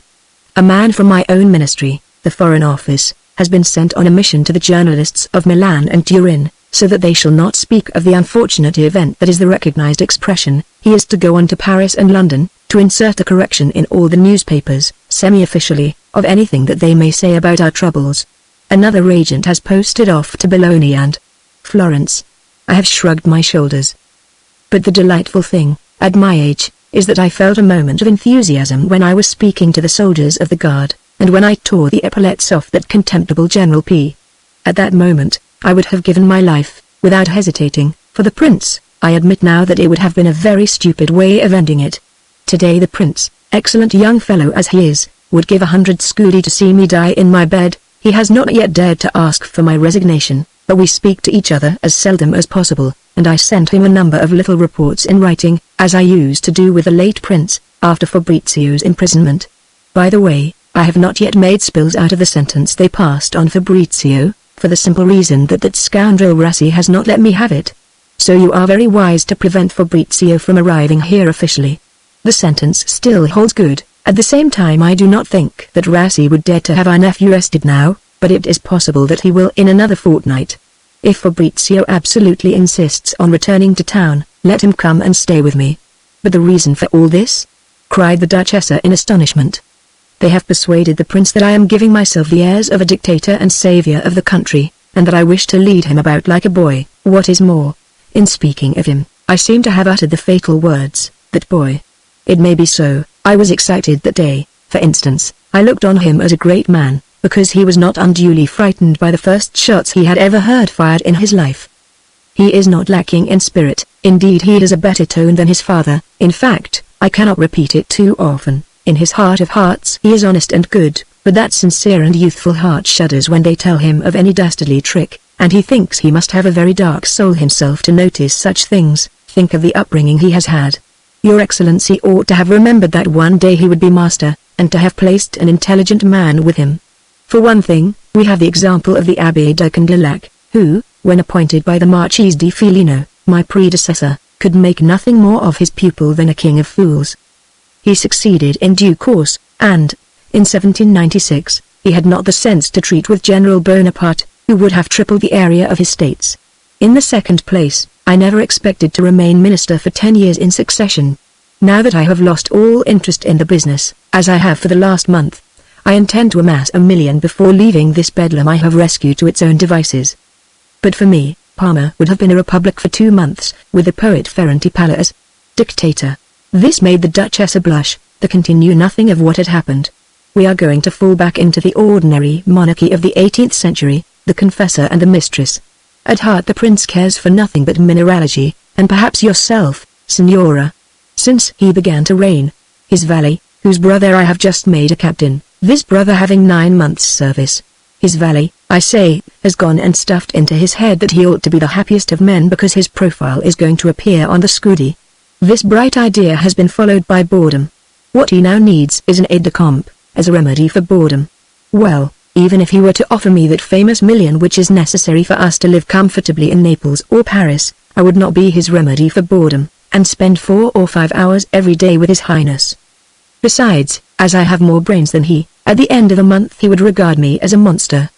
A man from my own ministry, the Foreign Office, has been sent on a mission to the journalists of Milan and Turin, so that they shall not speak of the unfortunate event that is the recognized expression. He is to go on to Paris and London, to insert a correction in all the newspapers, semi-officially, of anything that they may say about our troubles. Another agent has posted off to Bologna and Florence. I have shrugged my shoulders. But the delightful thing, at my age, is that I felt a moment of enthusiasm when I was speaking to the soldiers of the guard, and when I tore the epaulets off that contemptible General P. At that moment, I would have given my life, without hesitating, for the prince. I admit now that it would have been a very stupid way of ending it. Today the prince, excellent young fellow as he is, would give 100 scudi to see me die in my bed. He has not yet dared to ask for my resignation, but we speak to each other as seldom as possible, and I sent him a number of little reports in writing, as I used to do with the late prince, after Fabrizio's imprisonment. By the way, I have not yet made spills out of the sentence they passed on Fabrizio, for the simple reason that that scoundrel Rassi has not let me have it. So you are very wise to prevent Fabrizio from arriving here officially. The sentence still holds good. At the same time, I do not think that Rassi would dare to have our nephew arrested now, but it is possible that he will in another fortnight. If Fabrizio absolutely insists on returning to town, let him come and stay with me. But the reason for all this? Cried the Duchessa in astonishment. They have persuaded the prince that I am giving myself the airs of a dictator and savior of the country, and that I wish to lead him about like a boy. What is more, in speaking of him, I seem to have uttered the fatal words, that boy. It may be so. I was excited that day. For instance, I looked on him as a great man, because he was not unduly frightened by the first shots he had ever heard fired in his life. He is not lacking in spirit, indeed he has a better tone than his father. In fact, I cannot repeat it too often, in his heart of hearts he is honest and good, but that sincere and youthful heart shudders when they tell him of any dastardly trick, and he thinks he must have a very dark soul himself to notice such things. Think of the upbringing he has had. Your Excellency ought to have remembered that one day he would be master, and to have placed an intelligent man with him. For one thing, we have the example of the Abbé de Condillac, who, when appointed by the Marchese di Filino, my predecessor, could make nothing more of his pupil than a king of fools. He succeeded in due course, and, in 1796, he had not the sense to treat with General Bonaparte, who would have tripled the area of his states. In the second place, I never expected to remain minister for 10 years in succession. Now that I have lost all interest in the business, as I have for the last month, I intend to amass 1 million before leaving this bedlam I have rescued to its own devices. But for me, Parma would have been a republic for 2 months, with the poet Ferranti Palla as dictator. This made the Duchessa blush, to continue nothing of what had happened. We are going to fall back into the ordinary monarchy of the 18th century, the confessor and the mistress. At heart the prince cares for nothing but mineralogy, and perhaps yourself, Signora. Since he began to reign, his valet, whose brother I have just made a captain, this brother having 9 months' service. His valet, I say, has gone and stuffed into his head that he ought to be the happiest of men because his profile is going to appear on the scudi. This bright idea has been followed by boredom. What he now needs is an aide-de-camp, as a remedy for boredom. Well, even if he were to offer me that famous million which is necessary for us to live comfortably in Naples or Paris, I would not be his remedy for boredom, and spend 4 or 5 hours every day with His Highness. Besides, as I have more brains than he, at the end of the month he would regard me as a monster.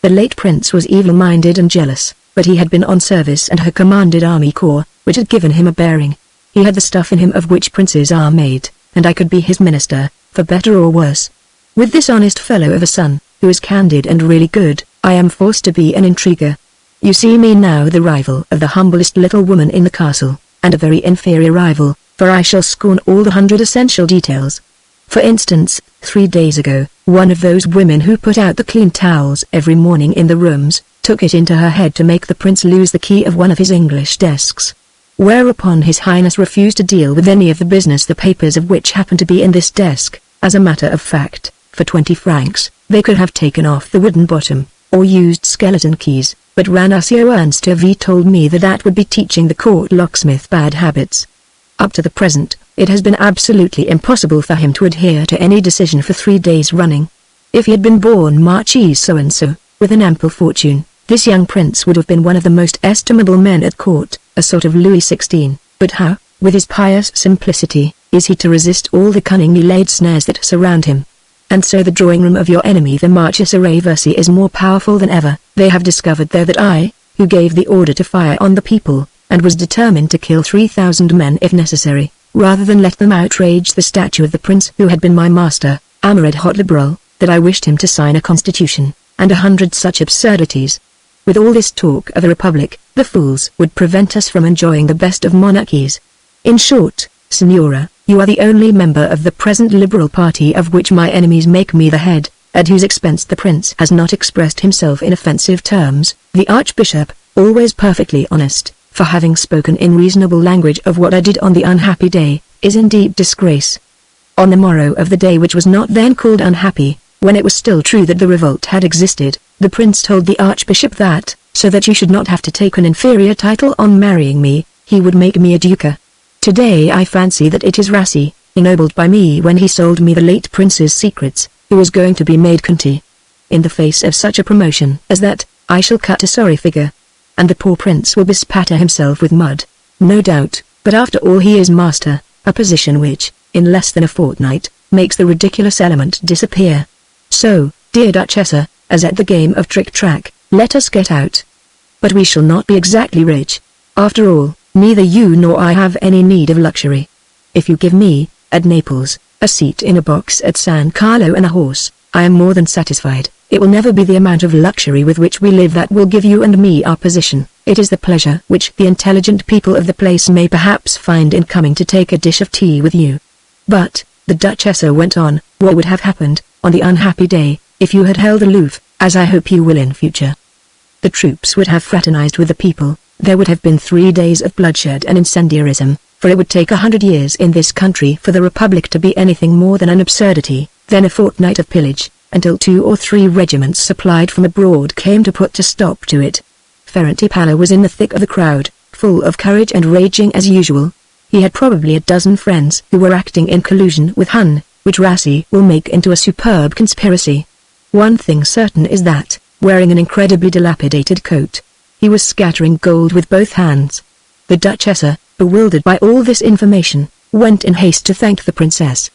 The late prince was evil-minded and jealous, but he had been on service and had commanded army corps, which had given him a bearing. He had the stuff in him of which princes are made, and I could be his minister, for better or worse. With this honest fellow of a son, who is candid and really good, I am forced to be an intriguer. You see me now the rival of the humblest little woman in the castle, and a very inferior rival, for I shall scorn all the 100 essential details. For instance, 3 days ago, one of those women who put out the clean towels every morning in the rooms, took it into her head to make the prince lose the key of one of his English desks. Whereupon His Highness refused to deal with any of the business, the papers of which happened to be in this desk. As a matter of fact, for 20 francs, they could have taken off the wooden bottom, or used skeleton keys, but Ranasio Ernst V told me that that would be teaching the court locksmith bad habits. Up to the present, it has been absolutely impossible for him to adhere to any decision for 3 days running. If he had been born Marquis so-and-so, with an ample fortune, this young prince would have been one of the most estimable men at court, a sort of Louis XVI, but how, with his pious simplicity, is he to resist all the cunningly laid snares that surround him? And so the drawing-room of your enemy the Marchesa Raversi is more powerful than ever. They have discovered there that I, who gave the order to fire on the people, and was determined to kill 3,000 men if necessary, rather than let them outrage the statue of the prince who had been my master, Amored Hot Liberal, that I wished him to sign a constitution, and 100 such absurdities. With all this talk of a republic, the fools would prevent us from enjoying the best of monarchies. In short, Signora, you are the only member of the present Liberal Party of which my enemies make me the head, at whose expense the prince has not expressed himself in offensive terms. The Archbishop, always perfectly honest, for having spoken in reasonable language of what I did on the unhappy day, is in deep disgrace. On the morrow of the day which was not then called unhappy, when it was still true that the revolt had existed, the prince told the Archbishop that, so that you should not have to take an inferior title on marrying me, he would make me a duca. Today I fancy that it is Rassi, ennobled by me when he sold me the late prince's secrets, who is going to be made Conti. In the face of such a promotion as that, I shall cut a sorry figure. And the poor prince will bespatter himself with mud. No doubt, but after all he is master, a position which, in less than a fortnight, makes the ridiculous element disappear. So, dear Duchessa, as at the game of trick-track, let us get out. But we shall not be exactly rich. After all, neither you nor I have any need of luxury. If you give me, at Naples, a seat in a box at San Carlo and a horse, I am more than satisfied. It will never be the amount of luxury with which we live that will give you and me our position. It is the pleasure which the intelligent people of the place may perhaps find in coming to take a dish of tea with you. But, the Duchessa went on, what would have happened, on the unhappy day, if you had held aloof, as I hope you will in future? The troops would have fraternized with the people, there would have been 3 days of bloodshed and incendiarism, for it would take 100 years in this country for the Republic to be anything more than an absurdity, then a fortnight of pillage, until 2 or 3 regiments supplied from abroad came to put a stop to it. Ferranti Palla was in the thick of the crowd, full of courage and raging as usual. He had probably a dozen friends who were acting in collusion with Hun, which Rassi will make into a superb conspiracy. One thing certain is that, wearing an incredibly dilapidated coat, he was scattering gold with both hands. The Duchessa, bewildered by all this information, went in haste to thank the princess.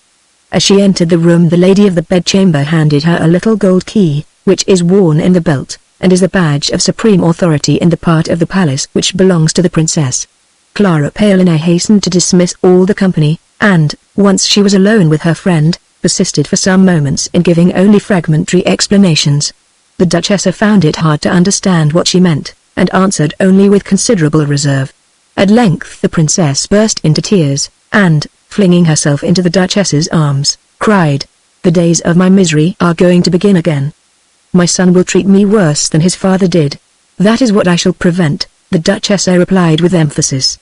As she entered the room the lady of the bedchamber handed her a little gold key, which is worn in the belt, and is the badge of supreme authority in the part of the palace which belongs to the princess. Clara Paolina hastened to dismiss all the company, and, once she was alone with her friend, persisted for some moments in giving only fragmentary explanations. The Duchessa found it hard to understand what she meant, and answered only with considerable reserve. At length the princess burst into tears, and, flinging herself into the Duchess's arms, cried, "The days of my misery are going to begin again. My son will treat me worse than his father did. That is what I shall prevent," the Duchessa replied with emphasis.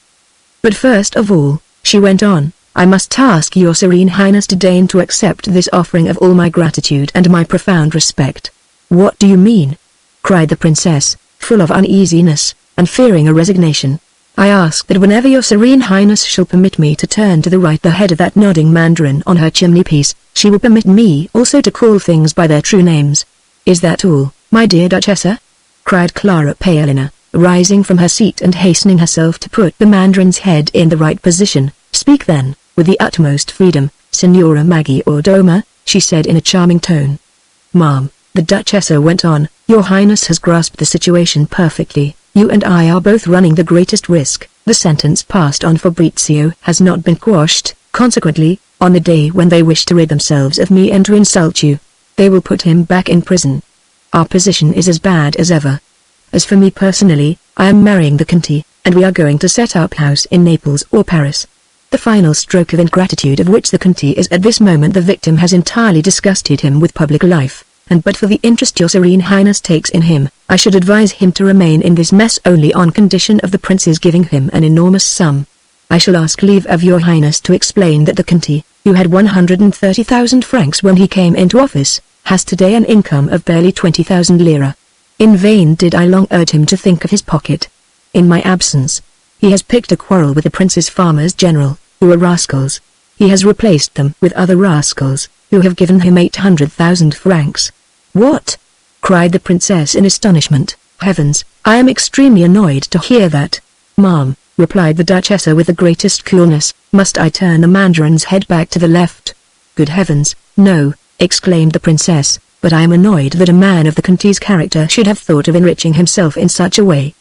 "But first of all," she went on, "I must ask your Serene Highness to deign to accept this offering of all my gratitude and my profound respect." "What do you mean?" cried the princess, full of uneasiness, and fearing a resignation. "I ask that whenever your Serene Highness shall permit me to turn to the right the head of that nodding mandarin on her chimney-piece, she will permit me also to call things by their true names." "Is that all, my dear Duchessa?" cried Clara Paolina, rising from her seat and hastening herself to put the mandarin's head in the right position. "Speak then, with the utmost freedom, Signora Maggiordomo," she said in a charming tone. "Ma'am," the Duchessa went on, "your Highness has grasped the situation perfectly. You and I are both running the greatest risk. The sentence passed on Fabrizio has not been quashed, consequently, on the day when they wish to rid themselves of me and to insult you, they will put him back in prison. Our position is as bad as ever. As for me personally, I am marrying the Conti, and we are going to set up house in Naples or Paris. The final stroke of ingratitude of which the Conti is at this moment the victim has entirely disgusted him with public life, and but for the interest your Serene Highness takes in him, I should advise him to remain in this mess only on condition of the prince's giving him an enormous sum. I shall ask leave of your Highness to explain that the Conti, who had 130,000 francs when he came into office, has today an income of barely 20,000 lira. In vain did I long urge him to think of his pocket. In my absence, he has picked a quarrel with the prince's farmers general, who are rascals. He has replaced them with other rascals, who have given him 800,000 francs. "What?" cried the princess in astonishment. "Heavens, I am extremely annoyed to hear that." "Ma'am," replied the Duchessa with the greatest coolness, "must I turn the mandarin's head back to the left?" "Good heavens, no," exclaimed the princess, "but I am annoyed that a man of the Conti's character should have thought of enriching himself in such a way.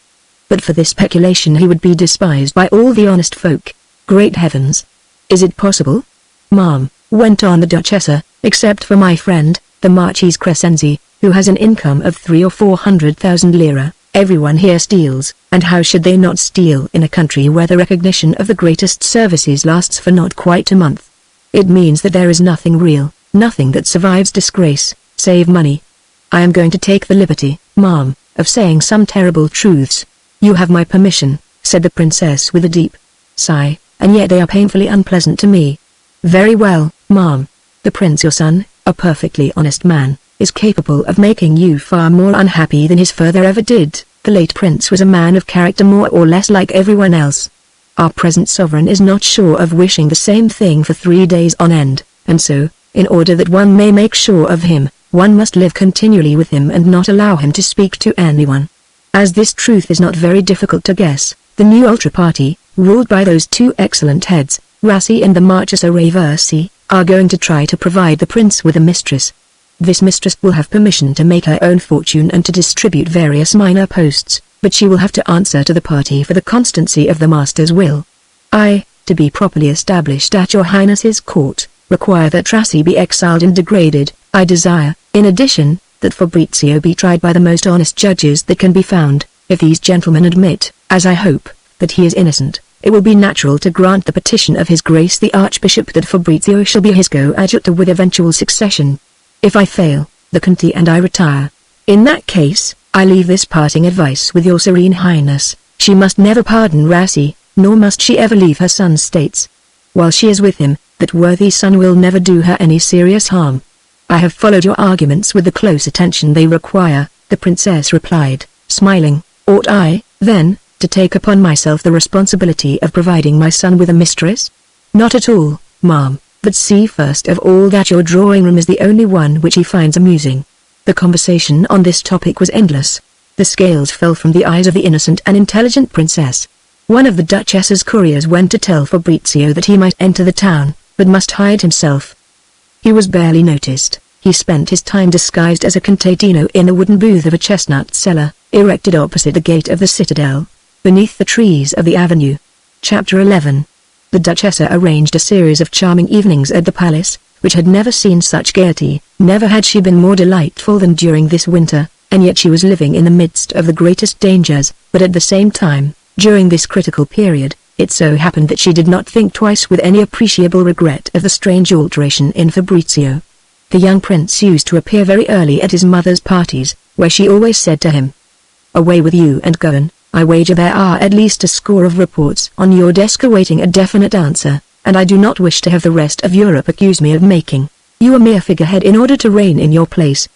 But for this speculation he would be despised by all the honest folk. Great heavens! Is it possible?" "Ma'am," went on the Duchessa, "except for my friend, the Marchese Crescenzi, who has an income of 300,000 or 400,000 lira, Everyone here steals, and how should they not steal in a country where the recognition of the greatest services lasts for not quite a month? It means that there is nothing real, nothing that survives disgrace, save money. I am going to take the liberty, ma'am, of saying some terrible truths. You have my permission, said the princess with a deep sigh, and yet they are painfully unpleasant to me. Very well, ma'am. The prince your son, a perfectly honest man, is capable of making you far more unhappy than his father ever did. The late prince was a man of character more or less like everyone else. Our present sovereign is not sure of wishing the same thing for 3 days on end, and so, in order that one may make sure of him, one must live continually with him and not allow him to speak to anyone. As this truth is not very difficult to guess, the new ultra party, ruled by those two excellent heads, Rassi and the Marchesa Raversi, are going to try to provide the prince with a mistress. This mistress will have permission to make her own fortune and to distribute various minor posts, but she will have to answer to the party for the constancy of the master's will. I, to be properly established at your highness's court, require that Rassi be exiled and degraded. I desire, in addition, that Fabrizio be tried by the most honest judges that can be found. If these gentlemen admit, as I hope, that he is innocent, it will be natural to grant the petition of His Grace the Archbishop that Fabrizio shall be his coadjutor with eventual succession. If I fail, the Conti and I retire. In that case, I leave this parting advice with your Serene Highness. She must never pardon Rassi, nor must she ever leave her son's states. While she is with him, that worthy son will never do her any serious harm. I have followed your arguments with the close attention they require, the princess replied, smiling. Ought I, then, to take upon myself the responsibility of providing my son with a mistress? Not at all, ma'am, but see first of all that your drawing room is the only one which he finds amusing. The conversation on this topic was endless. The scales fell from the eyes of the innocent and intelligent princess. One of the Duchess's couriers went to tell Fabrizio that he might enter the town, but must hide himself. He was barely noticed. He spent his time disguised as a contadino in the wooden booth of a chestnut seller, erected opposite the gate of the citadel, beneath the trees of the avenue. Chapter 11. The Duchessa arranged a series of charming evenings at the palace, which had never seen such gaiety. Never had she been more delightful than during this winter, and yet she was living in the midst of the greatest dangers, but at the same time, during this critical period, it so happened that she did not think twice with any appreciable regret of the strange alteration in Fabrizio. The young prince used to appear very early at his mother's parties, where she always said to him, "Away with you and go on. I wager there are at least a score of reports on your desk awaiting a definite answer, and I do not wish to have the rest of Europe accuse me of making you a mere figurehead in order to reign in your place."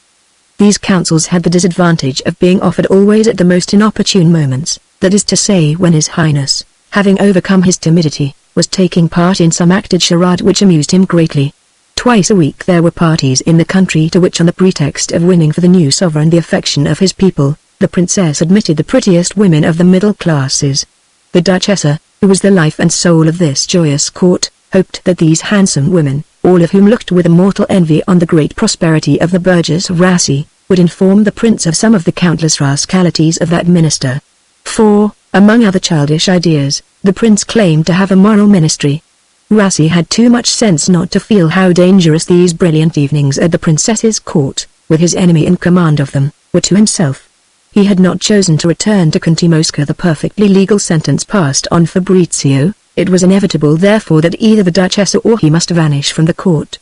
These counsels had the disadvantage of being offered always at the most inopportune moments, that is to say when His Highness, having overcome his timidity, was taking part in some acted charade which amused him greatly. Twice a week there were parties in the country to which on the pretext of winning for the new sovereign the affection of his people, the princess admitted the prettiest women of the middle classes. The Duchessa, who was the life and soul of this joyous court, hoped that these handsome women, all of whom looked with a mortal envy on the great prosperity of the burgess Rassi, would inform the prince of some of the countless rascalities of that minister. For, among other childish ideas, the prince claimed to have a moral ministry. Rassi had too much sense not to feel how dangerous these brilliant evenings at the princess's court, with his enemy in command of them, were to himself. He had not chosen to return to Conti Mosca the perfectly legal sentence passed on Fabrizio. It was inevitable therefore that either the Duchessa or he must vanish from the court.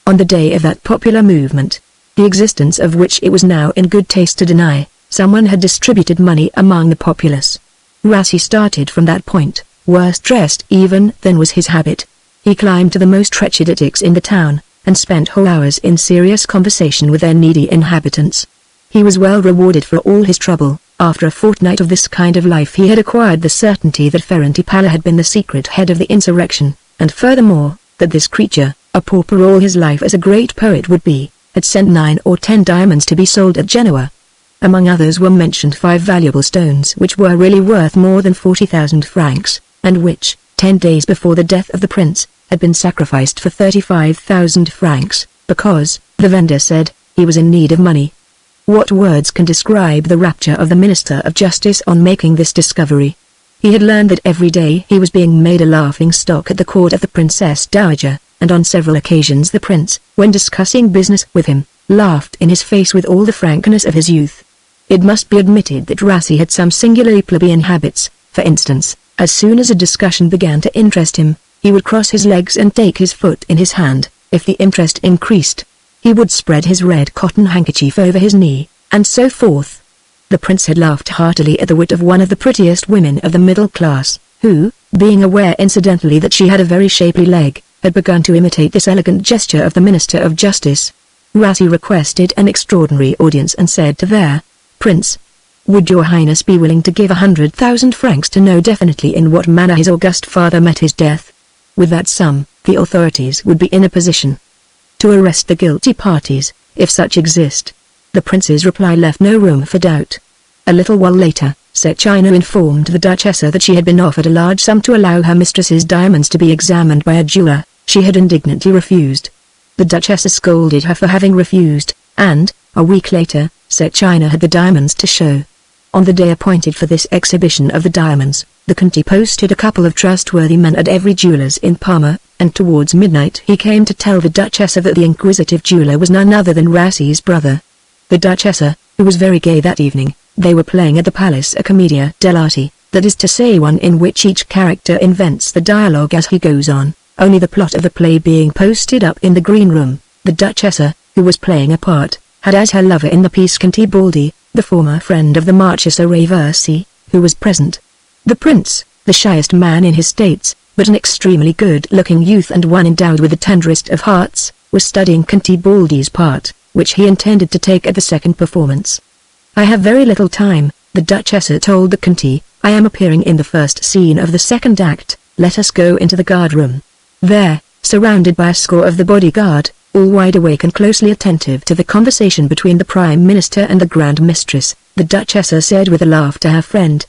On the day of that popular movement, the existence of which it was now in good taste to deny, someone had distributed money among the populace. Rassi started from that point, worse dressed even than was his habit. He climbed to the most wretched attics in the town, and spent whole hours in serious conversation with their needy inhabitants. He was well rewarded for all his trouble. After a fortnight of this kind of life he had acquired the certainty that Ferranti Palla had been the secret head of the insurrection, and furthermore, that this creature, a pauper all his life as a great poet would be, had sent 9 or 10 diamonds to be sold at Genoa. Among others were mentioned 5 valuable stones which were really worth more than 40,000 francs, and which, 10 days before the death of the prince, had been sacrificed for 35,000 francs, because, the vendor said, he was in need of money. What words can describe the rapture of the Minister of Justice on making this discovery? He had learned that every day he was being made a laughing-stock at the court of the Princess Dowager, and on several occasions the prince, when discussing business with him, laughed in his face with all the frankness of his youth. It must be admitted that Rassi had some singularly plebeian habits. For instance, as soon as a discussion began to interest him, he would cross his legs and take his foot in his hand. If the interest increased, he would spread his red cotton handkerchief over his knee, and so forth. The prince had laughed heartily at the wit of one of the prettiest women of the middle class, who, being aware incidentally that she had a very shapely leg, had begun to imitate this elegant gesture of the Minister of Justice. Rassi requested an extraordinary audience and said to their prince, "Would your highness be willing to give 100,000 francs to know definitely in what manner his august father met his death? With that sum, the authorities would be in a position to arrest the guilty parties, if such exist." The prince's reply left no room for doubt. A little while later, China informed the Duchessa that she had been offered a large sum to allow her mistress's diamonds to be examined by a jeweler. She had indignantly refused. The Duchessa scolded her for having refused, and, a week later, China had the diamonds to show. On the day appointed for this exhibition of the diamonds, the Conte posted a couple of trustworthy men at every jeweler's in Parma, and towards midnight he came to tell the Duchessa that the inquisitive jeweler was none other than Rassi's brother. The Duchessa, who was very gay that evening, they were playing at the Palace a commedia dell'arte, that is to say one in which each character invents the dialogue as he goes on, only the plot of the play being posted up in the green room. The Duchessa, who was playing a part, had as her lover in the piece Contibaldi, the former friend of the Marchesa Raversi, who was present. The prince, the shyest man in his states, but an extremely good-looking youth and one endowed with the tenderest of hearts, was studying Contibaldi's part, which he intended to take at the second performance. "I have very little time," the Duchessa told the Conte. "I am appearing in the first scene of the second act. Let us go into the guard-room." There, surrounded by a score of the bodyguard, all wide awake and closely attentive to the conversation between the Prime Minister and the Grand Mistress, the Duchessa said with a laugh to her friend,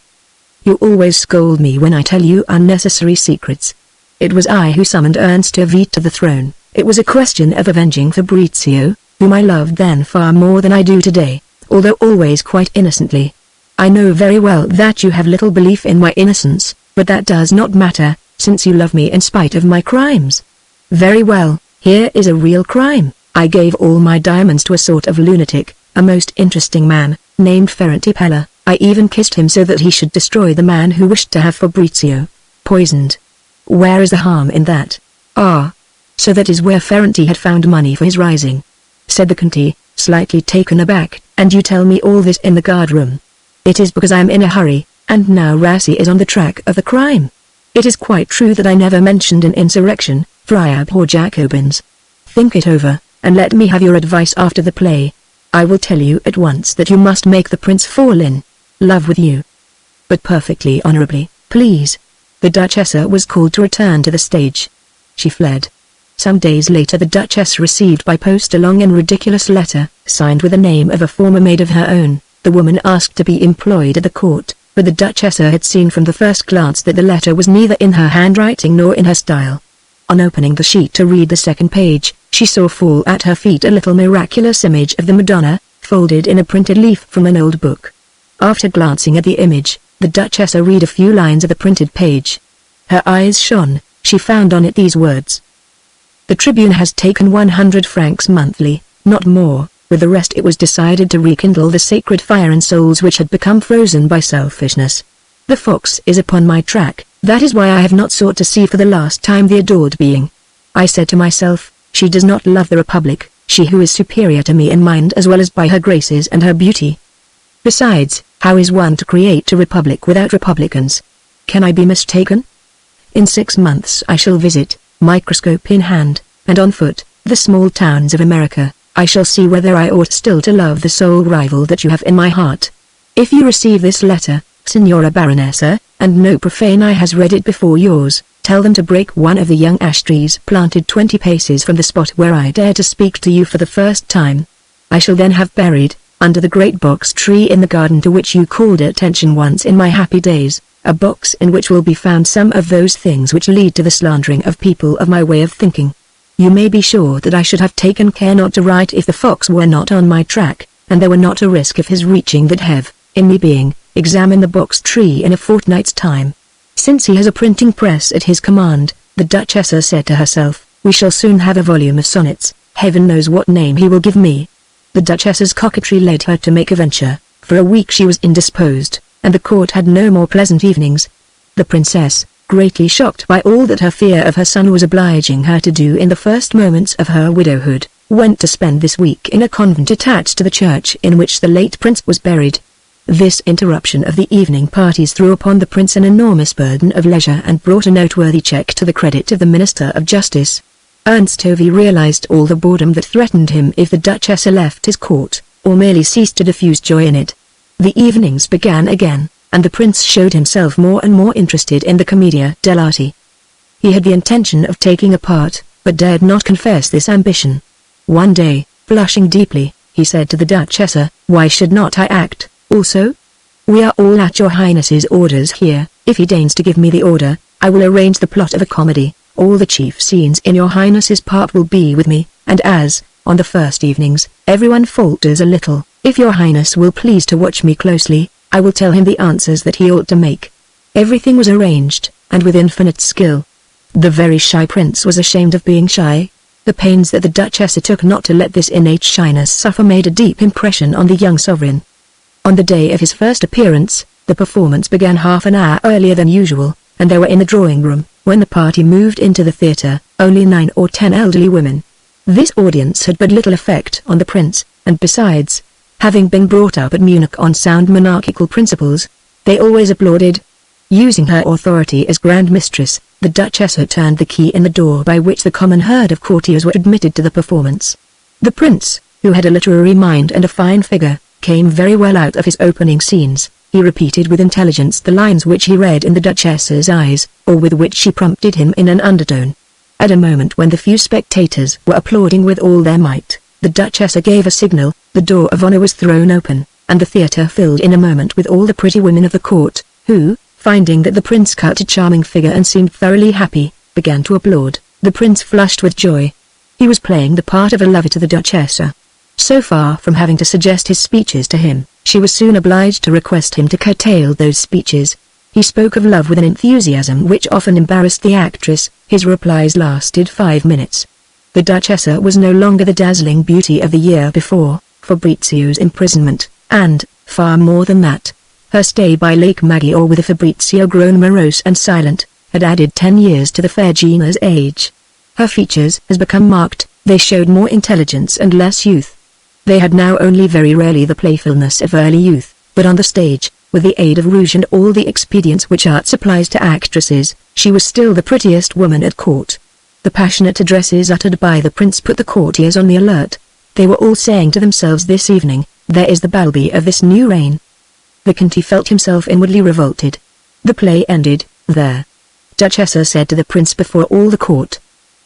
"You always scold me when I tell you unnecessary secrets. It was I who summoned Ernst Vite to the throne. It was a question of avenging Fabrizio, whom I loved then far more than I do today, although always quite innocently. I know very well that you have little belief in my innocence, but that does not matter, since you love me in spite of my crimes. Very well, here is a real crime. I gave all my diamonds to a sort of lunatic, a most interesting man, named Ferranti Pella. I even kissed him so that he should destroy the man who wished to have Fabrizio poisoned. Where is the harm in that? Ah, so that is where Ferranti had found money for his rising," said the Conte, slightly taken aback. "And you tell me all this in the guard-room?" "It is because I am in a hurry, and now Rassi is on the track of the crime. It is quite true that I never mentioned an insurrection, for I abhor Jacobins. Think it over, and let me have your advice after the play. I will tell you at once that you must make the prince fall in love with you. But perfectly honorably, please." The Duchessa was called to return to the stage. She fled. Some days later the Duchess received by post a long and ridiculous letter, signed with the name of a former maid of her own. The woman asked to be employed at the court, but the Duchessa had seen from the first glance that the letter was neither in her handwriting nor in her style. On opening the sheet to read the second page, she saw fall at her feet a little miraculous image of the Madonna, folded in a printed leaf from an old book. After glancing at the image, the Duchessa read a few lines of the printed page. Her eyes shone. She found on it these words: "The Tribune has taken 100 francs monthly, not more. With the rest it was decided to rekindle the sacred fire in souls which had become frozen by selfishness. The fox is upon my track, that is why I have not sought to see for the last time the adored being. I said to myself, she does not love the Republic, she who is superior to me in mind as well as by her graces and her beauty. Besides, how is one to create a republic without republicans? Can I be mistaken? In 6 months I shall visit, microscope in hand, and on foot, the small towns of America. I shall see whether I ought still to love the sole rival that you have in my heart. If you receive this letter, Signora Baronessa, and no profane eye has read it before yours, tell them to break one of the young ash trees planted 20 paces from the spot where I dare to speak to you for the first time. I shall then have buried, under the great box tree in the garden to which you called attention once in my happy days, a box in which will be found some of those things which lead to the slandering of people of my way of thinking. You may be sure that I should have taken care not to write if the fox were not on my track, and there were not a risk of his reaching that have, in me being, examine the box tree in a fortnight's time. Since he has a printing press at his command, the Duchessa said to herself, we shall soon have a volume of sonnets, heaven knows what name he will give me. The Duchess's coquetry led her to make a venture. For a week she was indisposed, and the court had no more pleasant evenings. The princess, greatly shocked by all that her fear of her son was obliging her to do in the first moments of her widowhood, went to spend this week in a convent attached to the church in which the late prince was buried. This interruption of the evening parties threw upon the prince an enormous burden of leisure and brought a noteworthy check to the credit of the Minister of Justice. Ernst Tovey realized all the boredom that threatened him if the Duchess left his court, or merely ceased to diffuse joy in it. The evenings began again, and the prince showed himself more and more interested in the commedia dell'arte. He had the intention of taking a part, but dared not confess this ambition. One day, blushing deeply, he said to the Duchessa, "Why should not I act, also? We are all at your highness's orders here. If he deigns to give me the order, I will arrange the plot of a comedy. All the chief scenes in your highness's part will be with me, and as, on the first evenings, everyone falters a little, if your highness will please to watch me closely, I will tell him the answers that he ought to make." Everything was arranged, and with infinite skill. The very shy prince was ashamed of being shy. The pains that the Duchess took not to let this innate shyness suffer made a deep impression on the young sovereign. On the day of his first appearance, the performance began half an hour earlier than usual, and they were in the drawing-room. When the party moved into the theatre, only 9 or 10 elderly women. This audience had but little effect on the prince, and besides, having been brought up at Munich on sound monarchical principles, they always applauded. Using her authority as Grand Mistress, the Duchess had turned the key in the door by which the common herd of courtiers were admitted to the performance. The prince, who had a literary mind and a fine figure, came very well out of his opening scenes. He repeated with intelligence the lines which he read in the Duchess's eyes, or with which she prompted him in an undertone. At a moment when the few spectators were applauding with all their might, the Duchess gave a signal, the door of honor was thrown open, and the theatre filled in a moment with all the pretty women of the court, who, finding that the prince cut a charming figure and seemed thoroughly happy, began to applaud. The prince flushed with joy. He was playing the part of a lover to the Duchessa. So far from having to suggest his speeches to him, she was soon obliged to request him to curtail those speeches. He spoke of love with an enthusiasm which often embarrassed the actress. His replies lasted 5 minutes. The Duchessa was no longer the dazzling beauty of the year before. Fabrizio's imprisonment, and, far more than that, her stay by Lake Maggiore with a Fabrizio grown morose and silent, had added 10 years to the fair Gina's age. Her features had become marked, they showed more intelligence and less youth. They had now only very rarely the playfulness of early youth, but on the stage, with the aid of rouge and all the expedients which art supplies to actresses, she was still the prettiest woman at court. The passionate addresses uttered by the prince put the courtiers on the alert. They were all saying to themselves this evening, "There is the Balbi of this new reign." The Conti felt himself inwardly revolted. The play ended there. Duchessa said to the prince before all the court,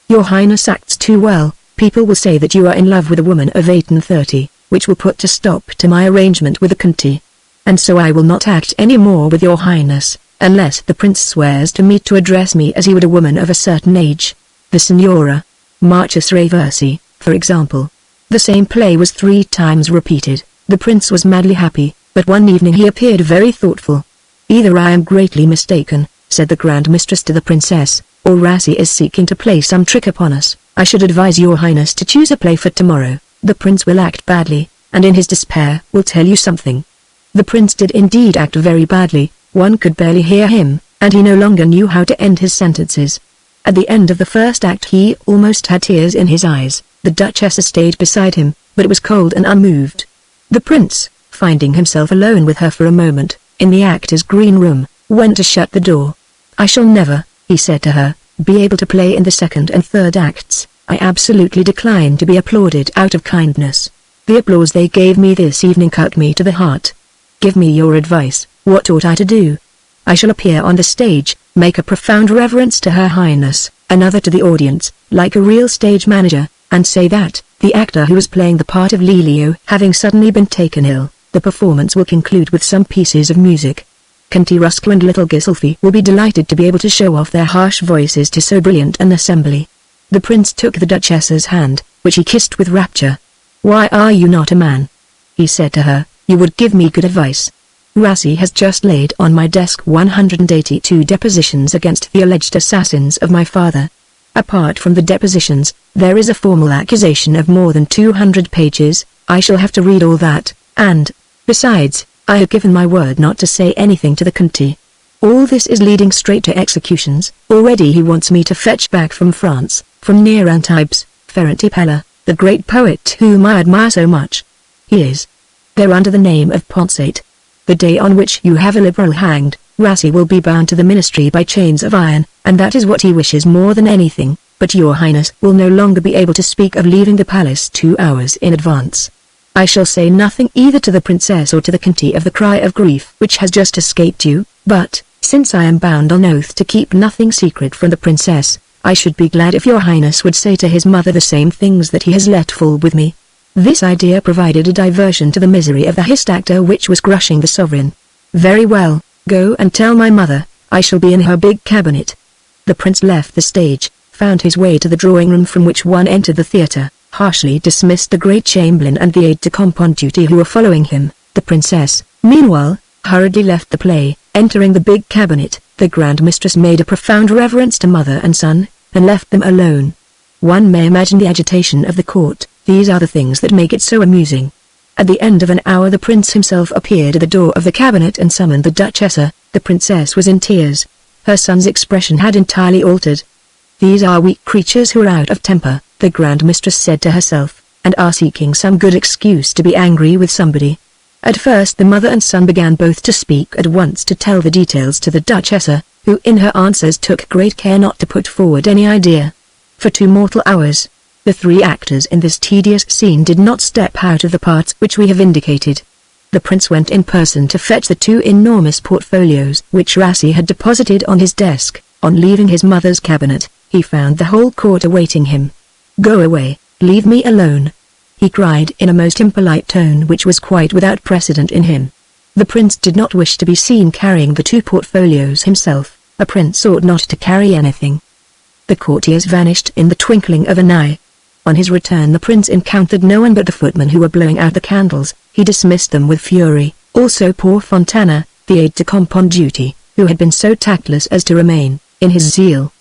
"Your highness acts too well. People will say that you are in love with a woman of 38, which will put a stop to my arrangement with the Conti. And so I will not act any more with your highness, unless the prince swears to me to address me as he would a woman of a certain age. The Signora Marchesa Raversi, for example." The same play was 3 times repeated. The prince was madly happy, but one evening he appeared very thoughtful. "Either I am greatly mistaken," said the Grand Mistress to the princess, "or Rassi is seeking to play some trick upon us. I should advise your highness to choose a play for tomorrow. The prince will act badly, and in his despair will tell you something." The prince did indeed act very badly. One could barely hear him, and he no longer knew how to end his sentences. At the end of the first act he almost had tears in his eyes. The Duchess stayed beside him, but it was cold and unmoved. The prince, finding himself alone with her for a moment, in the actors' green room, went to shut the door. "I shall never," he said to her, "be able to play in the second and third acts. I absolutely decline to be applauded out of kindness. The applause they gave me this evening cut me to the heart. Give me your advice. What ought I to do?" "I shall appear on the stage, make a profound reverence to Her Highness, another to the audience, like a real stage manager, and say that, the actor who was playing the part of Lelio having suddenly been taken ill, the performance will conclude with some pieces of music. Conti Rusco and Little Gisolfi will be delighted to be able to show off their harsh voices to so brilliant an assembly." The prince took the Duchess's hand, which he kissed with rapture. "Why are you not a man?" he said to her. "You would give me good advice. Rassi has just laid on my desk 182 depositions against the alleged assassins of my father. Apart from the depositions, there is a formal accusation of more than 200 pages. I shall have to read all that, and, Besides, I have given my word not to say anything to the Conti. All this is leading straight to executions. Already he wants me to fetch back from France, from near Antibes, Ferentipella, the great poet whom I admire so much. He is there under the name of Ponsate. The day on which you have a liberal hanged, Rassi will be bound to the ministry by chains of iron, and that is what he wishes more than anything, but your highness will no longer be able to speak of leaving the palace 2 hours in advance. I shall say nothing either to the princess or to the Conti of the cry of grief which has just escaped you, but, since I am bound on oath to keep nothing secret from the princess, I should be glad if your highness would say to his mother the same things that he has let fall with me. This idea provided a diversion to the misery of the hissed actor which was crushing the sovereign. Very well, go and tell my mother, I shall be in her big cabinet. The prince left the stage, found his way to the drawing room from which one entered the theatre, harshly dismissed the great chamberlain and the aide-de-camp on duty who were following him. The princess, meanwhile, hurriedly left the play. Entering the big cabinet, the Grand Mistress made a profound reverence to mother and son, and left them alone. One may imagine the agitation of the court. These are the things that make it so amusing. At the end of an hour the prince himself appeared at the door of the cabinet and summoned the Duchessa. The princess was in tears. Her son's expression had entirely altered. These are weak creatures who are out of temper, the Grand Mistress said to herself, and are seeking some good excuse to be angry with somebody. At first the mother and son began both to speak at once to tell the details to the Duchessa, who in her answers took great care not to put forward any idea. For 2 mortal hours, the 3 actors in this tedious scene did not step out of the parts which we have indicated. The prince went in person to fetch the 2 enormous portfolios which Rassi had deposited on his desk. On leaving his mother's cabinet, he found the whole court awaiting him. "Go away, leave me alone," he cried in a most impolite tone which was quite without precedent in him. The prince did not wish to be seen carrying the 2 portfolios himself. A prince ought not to carry anything. The courtiers vanished in the twinkling of an eye. On his return the prince encountered no one but the footmen who were blowing out the candles. He dismissed them with fury, also poor Fontana, the aide-de-camp on duty, who had been so tactless as to remain, in his zeal.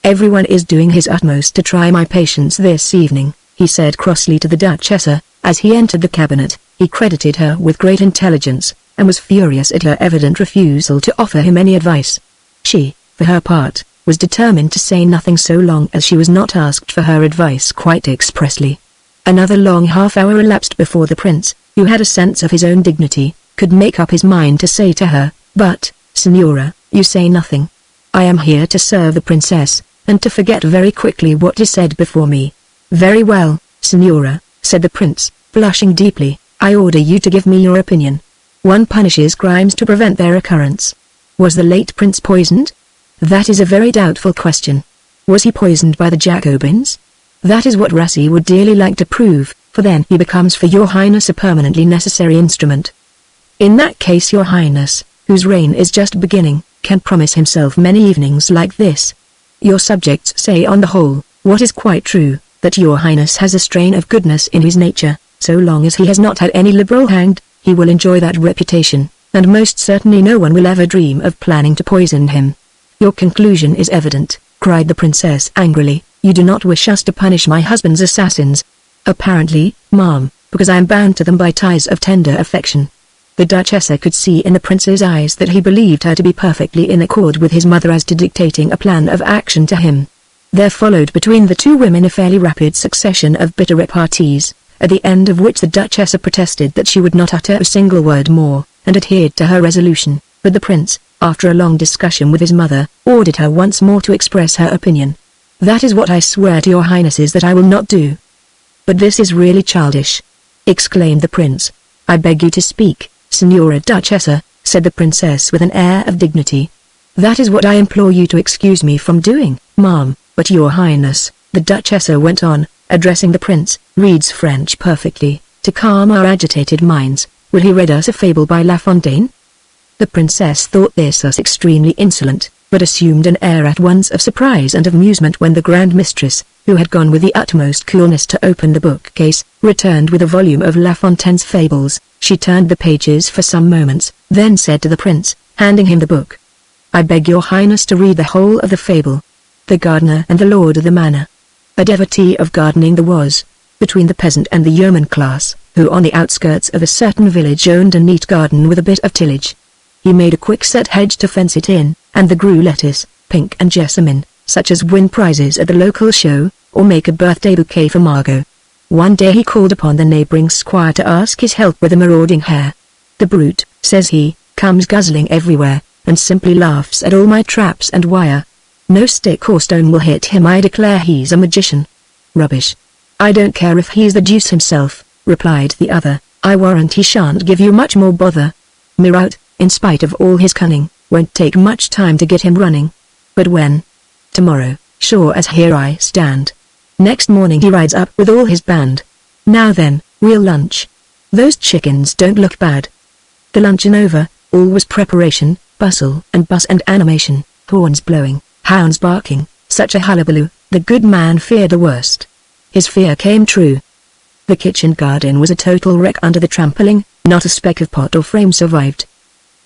"Everyone is doing his utmost to try my patience this evening," he said crossly to the Duchessa, as he entered the cabinet. He credited her with great intelligence, and was furious at her evident refusal to offer him any advice. She, for her part, was determined to say nothing so long as she was not asked for her advice quite expressly. Another long half-hour elapsed before the prince, who had a sense of his own dignity, could make up his mind to say to her, "But, Signora, you say nothing. I am here to serve the princess, and to forget very quickly what is said before me." "Very well, Signora," said the prince, blushing deeply, "I order you to give me your opinion. One punishes crimes to prevent their occurrence. Was the late prince poisoned? That is a very doubtful question. Was he poisoned by the Jacobins? That is what Rassi would dearly like to prove, for then he becomes for your highness a permanently necessary instrument. In that case your highness, whose reign is just beginning, can promise himself many evenings like this. Your subjects say on the whole, what is quite true, that your highness has a strain of goodness in his nature. So long as he has not had any liberal hanged, he will enjoy that reputation, and most certainly no one will ever dream of planning to poison him." "Your conclusion is evident," cried the princess angrily. "You do not wish us to punish my husband's assassins." "Apparently, ma'am, because I am bound to them by ties of tender affection." The Duchessa could see in the prince's eyes that he believed her to be perfectly in accord with his mother as to dictating a plan of action to him. There followed between the 2 women a fairly rapid succession of bitter repartees, at the end of which the Duchessa protested that she would not utter a single word more, and adhered to her resolution, but the prince, after a long discussion with his mother, ordered her once more to express her opinion. "That is what I swear to your highnesses that I will not do." "But this is really childish," exclaimed the prince. "I beg you to speak, Signora Duchessa," said the princess with an air of dignity. "That is what I implore you to excuse me from doing, ma'am, but your highness," the Duchessa went on, addressing the prince, "reads French perfectly. To calm our agitated minds, will he read us a fable by La Fontaine?" The princess thought this as extremely insolent, but assumed an air at once of surprise and of amusement when the Grand Mistress, who had gone with the utmost coolness to open the bookcase, returned with a volume of La Fontaine's fables. She turned the pages for some moments, then said to the prince, handing him the book, "I beg your highness to read the whole of the fable. The gardener and the lord of the manor." A devotee of gardening there was. between the peasant and the yeoman class, who on the outskirts of a certain village owned a neat garden with a bit of tillage. He made a quick-set hedge to fence it in, and there grew lettuce, pink and jessamine, such as win prizes at the local show, or make a birthday bouquet for Margot. One day he called upon the neighboring squire to ask his help with a marauding hare. "The brute," says he, "comes guzzling everywhere, and simply laughs at all my traps and wire. No stick or stone will hit him. I declare he's a magician." "Rubbish. I don't care if he's the deuce himself," replied the other. "I warrant he shan't give you much more bother. Miraut, in spite of all his cunning, won't take much time to get him running." "But when?" "Tomorrow, sure as here I stand." Next morning he rides up with all his band. "Now then, we'll lunch. Those chickens don't look bad." The luncheon over, all was preparation, bustle and buzz and animation, horns blowing, hounds barking, such a hullabaloo. The good man feared the worst. His fear came true. The kitchen garden was a total wreck under the trampling, not a speck of pot or frame survived.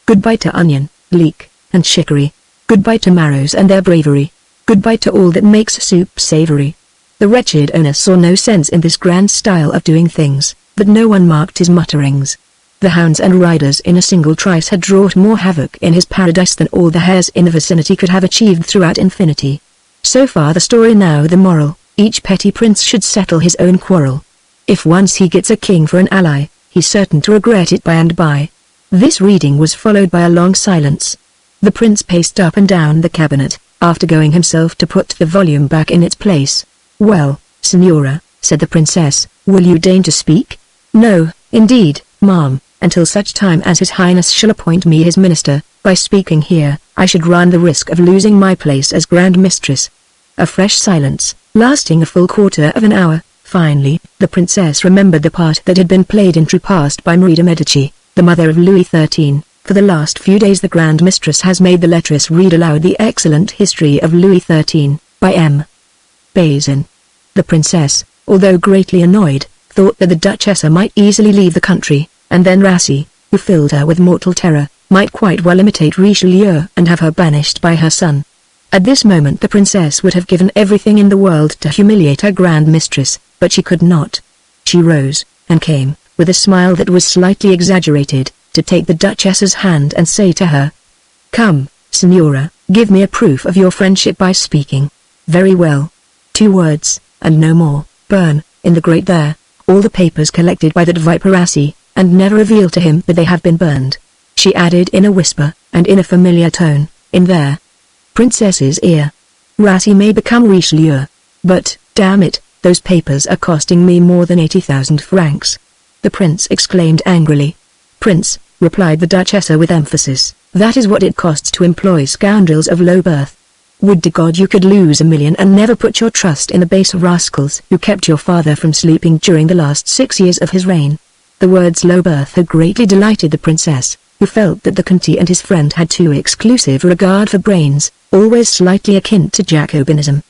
Goodbye to onion, leek, and chicory. Goodbye to marrows and their bravery. Goodbye to all that makes soup savory. The wretched owner saw no sense in this grand style of doing things, but no one marked his mutterings. The hounds and riders in a single trice had wrought more havoc in his paradise than all the hares in the vicinity could have achieved throughout infinity. So far the story. Now the moral: each petty prince should settle his own quarrel. If once he gets a king for an ally, he's certain to regret it by and by. This reading was followed by a long silence. The prince paced up and down the cabinet, after going himself to put the volume back in its place. "Well, Signora," said the princess, "will you deign to speak?" "No, indeed, ma'am, until such time as His Highness shall appoint me his minister. By speaking here, I should run the risk of losing my place as Grand Mistress." A fresh silence, lasting a full quarter of an hour. Finally, the princess remembered the part that had been played in true past by Marie de Medici, the mother of Louis XIII. For the last few days the Grand Mistress has made the lettress read aloud the excellent history of Louis XIII, by M. Bazin. The princess, although greatly annoyed, thought that the Duchessa might easily leave the country, and then Rassi, who filled her with mortal terror, might quite well imitate Richelieu and have her banished by her son. At this moment the princess would have given everything in the world to humiliate her Grand Mistress, but she could not. She rose, and came, with a smile that was slightly exaggerated, to take the Duchess's hand and say to her, "Come, Signora, give me a proof of your friendship by speaking." "Very well. 2 words, and no more. Burn, in the grate there, all the papers collected by that viper Rassi, and never reveal to him that they have been burned," she added in a whisper, and in a familiar tone, "in their princess's ear. Rassi may become Richelieu. But, damn it, those papers are costing me more than 80,000 francs. The prince exclaimed angrily. "Prince," replied the Duchessa with emphasis, "that is what it costs to employ scoundrels of low birth. Would to God you could lose 1,000,000 and never put your trust in the base rascals who kept your father from sleeping during the last 6 years of his reign." The words low birth had greatly delighted the princess, who felt that the Conti and his friend had too exclusive regard for brains, always slightly akin to Jacobinism.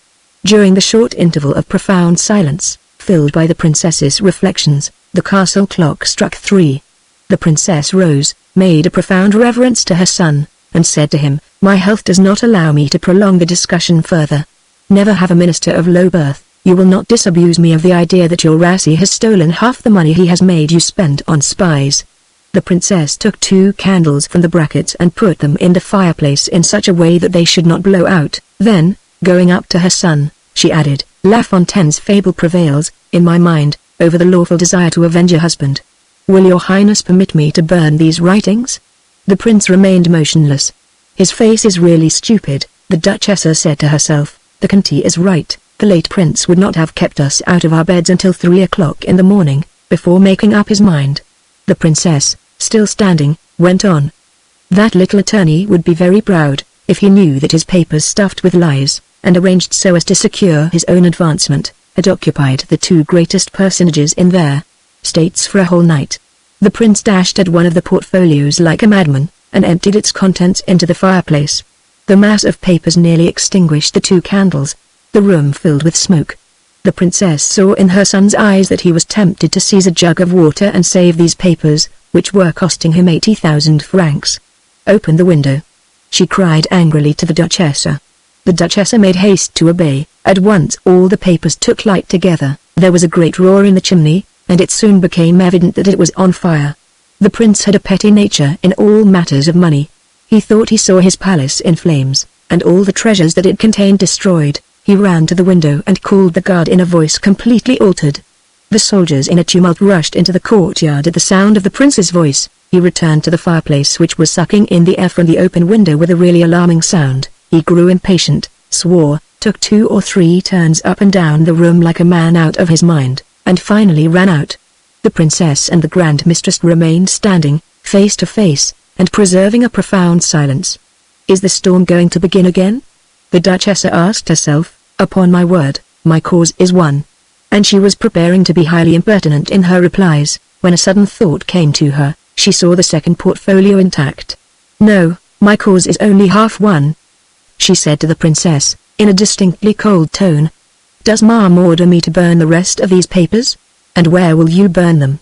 During the short interval of profound silence, filled by the princess's reflections, the castle clock struck 3. The princess rose, made a profound reverence to her son, and said to him, "My health does not allow me to prolong the discussion further. Never have a minister of low birth. You will not disabuse me of the idea that your Rassi has stolen half the money he has made you spend on spies." The princess took 2 candles from the brackets and put them in the fireplace in such a way that they should not blow out. Then, going up to her son, she added, "La Fontaine's fable prevails, in my mind, over the lawful desire to avenge a husband. Will your highness permit me to burn these writings?" The prince remained motionless. "His face is really stupid," the Duchessa said to herself. "The Conti is right. The late prince would not have kept us out of our beds until 3 o'clock in the morning, before making up his mind." The princess, still standing, went on. "That little attorney would be very proud, if he knew that his papers stuffed with lies, and arranged so as to secure his own advancement, had occupied the 2 greatest personages in their states for a whole night." The prince dashed at one of the portfolios like a madman, and emptied its contents into the fireplace. The mass of papers nearly extinguished the 2 candles. The room filled with smoke. The princess saw in her son's eyes that he was tempted to seize a jug of water and save these papers, which were costing him 80,000 francs. "Open the window," she cried angrily to the Duchessa. The Duchessa made haste to obey. At once all the papers took light together, There was a great roar in the chimney, and it soon became evident that it was on fire. The prince had a petty nature in all matters of money. He thought he saw his palace in flames, and all the treasures that it contained destroyed. He ran to the window and called the guard in a voice completely altered. The soldiers in a tumult rushed into the courtyard at the sound of the prince's voice. He returned to the fireplace which was sucking in the air from the open window with a really alarming sound. He grew impatient, swore, took 2 or 3 turns up and down the room like a man out of his mind, and finally ran out. The princess and the grand mistress remained standing, face to face, and preserving a profound silence. Is the storm going to begin again? The Duchess asked herself. Upon my word, my cause is won. And she was preparing to be highly impertinent in her replies, when a sudden thought came to her. She saw the second portfolio intact. No, my cause is only half won, she said to the princess, in a distinctly cold tone. Does Ma'am order me to burn the rest of these papers? And where will you burn them?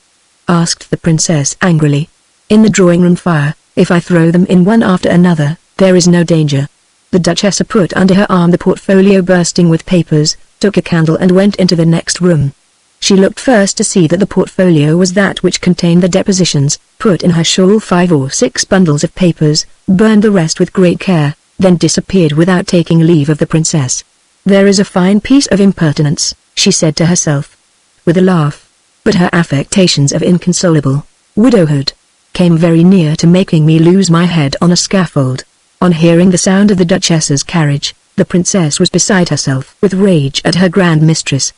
Asked the princess angrily. In the drawing-room fire. If I throw them in one after another, there is no danger. The Duchess put under her arm the portfolio bursting with papers, took a candle and went into the next room. She looked first to see that the portfolio was that which contained the depositions, put in her shawl 5 or 6 bundles of papers, burned the rest with great care, then disappeared without taking leave of the princess. There is a fine piece of impertinence, she said to herself, with a laugh. But her affectations of inconsolable widowhood came very near to making me lose my head on a scaffold. On hearing the sound of the Duchess's carriage, the princess was beside herself with rage at her grand mistress.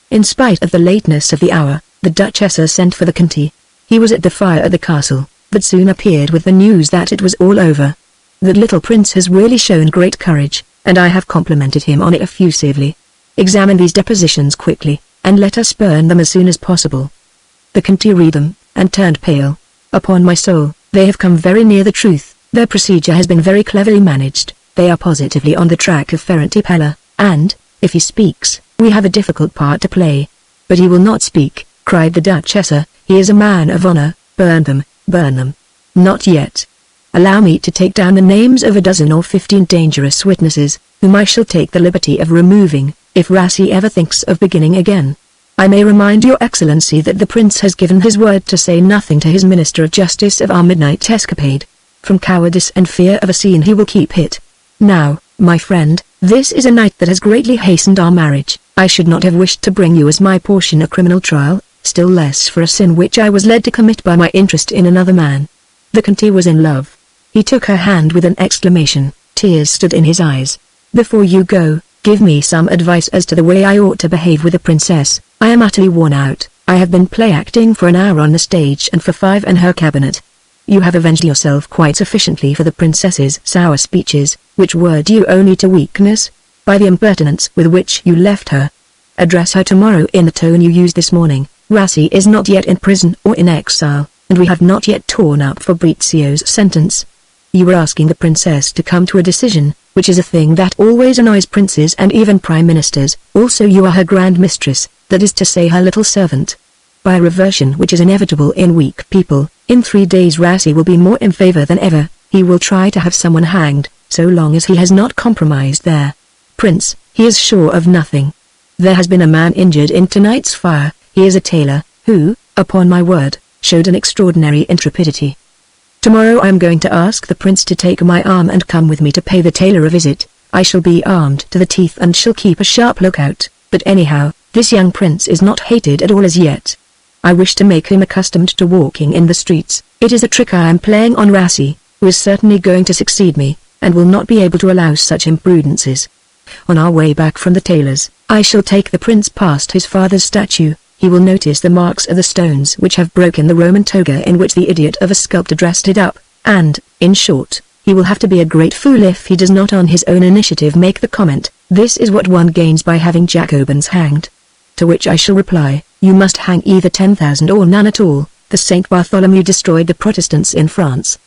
In spite of the lateness of the hour, the Duchess sent for the Conte. He was at the fire at the castle, but soon appeared with the news that it was all over. The little prince has really shown great courage, and I have complimented him on it effusively. Examine these depositions quickly, and let us burn them as soon as possible. The Conte read them, and turned pale. Upon my soul, they have come very near the truth. Their procedure has been very cleverly managed. They are positively on the track of Ferrantipella, and, if he speaks, we have a difficult part to play. But he will not speak, cried the Duchess. He is a man of honor. Burn them, burn them. Not yet. Allow me to take down the names of a 12 or 15 dangerous witnesses, whom I shall take the liberty of removing, if Rassi ever thinks of beginning again. I may remind your excellency that the prince has given his word to say nothing to his minister of justice of our midnight escapade. From cowardice and fear of a scene he will keep it. Now, my friend, this is a night that has greatly hastened our marriage. I should not have wished to bring you as my portion a criminal trial, still less for a sin which I was led to commit by my interest in another man. The Conte was in love. He took her hand with an exclamation. Tears stood in his eyes. Before you go, give me some advice as to the way I ought to behave with a princess. I am utterly worn out. I have been play-acting for an hour on the stage and for 5 in her cabinet. You have avenged yourself quite sufficiently for the princess's sour speeches, which were due only to weakness, by the impertinence with which you left her. Address her tomorrow in the tone you used this morning. Rassi is not yet in prison or in exile, and we have not yet torn up Fabrizio's sentence. You were asking the princess to come to a decision, which is a thing that always annoys princes and even prime ministers. Also you are her grand mistress, that is to say her little servant. By a reversion which is inevitable in weak people, in 3 days Rassi will be more in favor than ever. He will try to have someone hanged, so long as he has not compromised their prince. He is sure of nothing. There has been a man injured in tonight's fire. He is a tailor, who, upon my word, showed an extraordinary intrepidity. Tomorrow I am going to ask the prince to take my arm and come with me to pay the tailor a visit. I shall be armed to the teeth and shall keep a sharp lookout, but anyhow, this young prince is not hated at all as yet. I wish to make him accustomed to walking in the streets. It is a trick I am playing on Rassi, who is certainly going to succeed me, and will not be able to allow such imprudences. On our way back from the tailor's, I shall take the prince past his father's statue. He will notice the marks of the stones which have broken the Roman toga in which the idiot of a sculptor dressed it up, and, in short, he will have to be a great fool if he does not on his own initiative make the comment, "This is what one gains by having Jacobins hanged." To which I shall reply, "You must hang either 10,000 or none at all. The Saint Bartholomew destroyed the Protestants in France."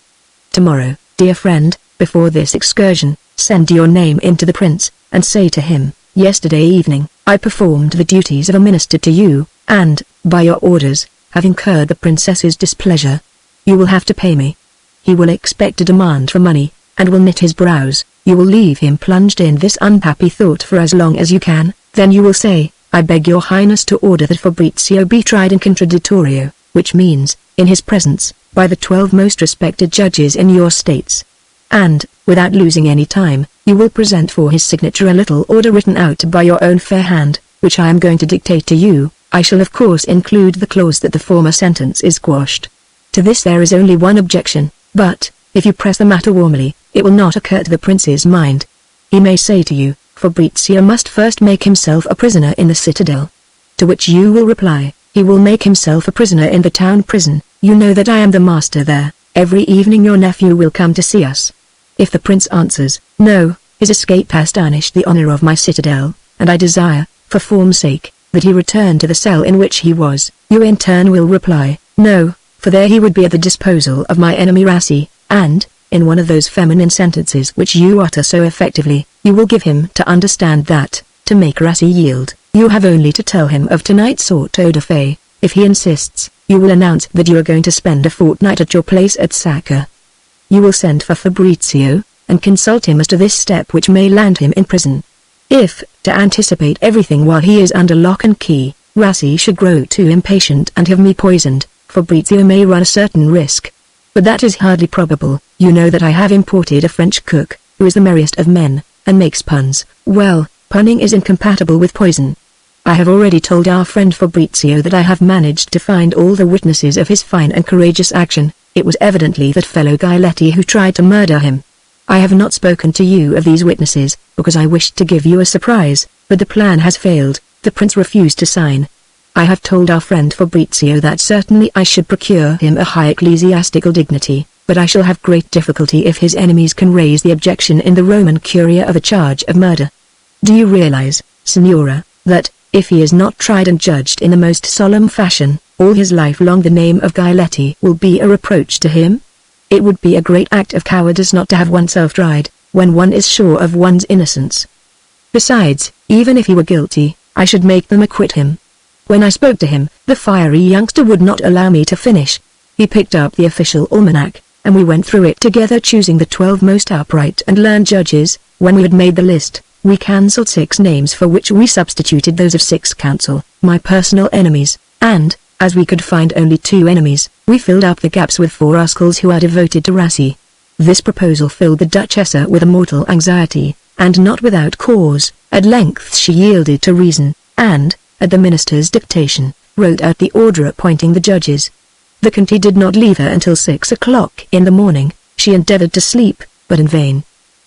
Tomorrow, dear friend, before this excursion, send your name in to the prince, and say to him, "Yesterday evening, I performed the duties of a minister to you, and, by your orders, have incurred the princess's displeasure. You will have to pay me." He will expect a demand for money, and will knit his brows. You will leave him plunged in this unhappy thought for as long as you can, then you will say, I beg your highness to order that Fabrizio be tried in contraddittorio, which means, in his presence, by the 12 most respected judges in your states. And, without losing any time, you will present for his signature a little order written out by your own fair hand, which I am going to dictate to you. I shall of course include the clause that the former sentence is quashed. To this there is only one objection, but, if you press the matter warmly, it will not occur to the prince's mind. He may say to you, Fabrizio must first make himself a prisoner in the citadel. To which you will reply, he will make himself a prisoner in the town prison. You know that I am the master there. Every evening your nephew will come to see us. If the prince answers, no, his escape has tarnished the honor of my citadel, and I desire, for form's sake, that he return to the cell in which he was, you in turn will reply, no, for there he would be at the disposal of my enemy Rassi, and, in one of those feminine sentences which you utter so effectively, you will give him to understand that, to make Rassi yield, you have only to tell him of tonight's auto da fe. If he insists, you will announce that you are going to spend a fortnight at your place at Sacca. You will send for Fabrizio, and consult him as to this step which may land him in prison. If, to anticipate everything while he is under lock and key, Rassi should grow too impatient and have me poisoned, Fabrizio may run a certain risk. But that is hardly probable. You know that I have imported a French cook, who is the merriest of men, and makes puns. Well, punning is incompatible with poison. I have already told our friend Fabrizio that I have managed to find all the witnesses of his fine and courageous action. It was evidently that fellow Giletti who tried to murder him. I have not spoken to you of these witnesses, because I wished to give you a surprise, but the plan has failed. The prince refused to sign. I have told our friend Fabrizio that certainly I should procure him a high ecclesiastical dignity, but I shall have great difficulty if his enemies can raise the objection in the Roman Curia of a charge of murder. Do you realize, Signora, that, if he is not tried and judged in the most solemn fashion, all his life long the name of Giletti will be a reproach to him? It would be a great act of cowardice not to have oneself tried, when one is sure of one's innocence. Besides, even if he were guilty, I should make them acquit him. When I spoke to him, the fiery youngster would not allow me to finish. He picked up the official almanac, and we went through it together choosing the 12 most upright and learned judges. When we had made the list, we cancelled 6 names for which we substituted those of 6 counsel, my personal enemies, and, as we could find only 2 enemies, we filled up the gaps with 4 rascals who are devoted to Rassi. This proposal filled the Duchessa with a mortal anxiety, and not without cause. At length she yielded to reason, and, at the minister's dictation, wrote out the order appointing the judges. The Conti did not leave her until 6 o'clock in the morning. She endeavored to sleep, but in vain.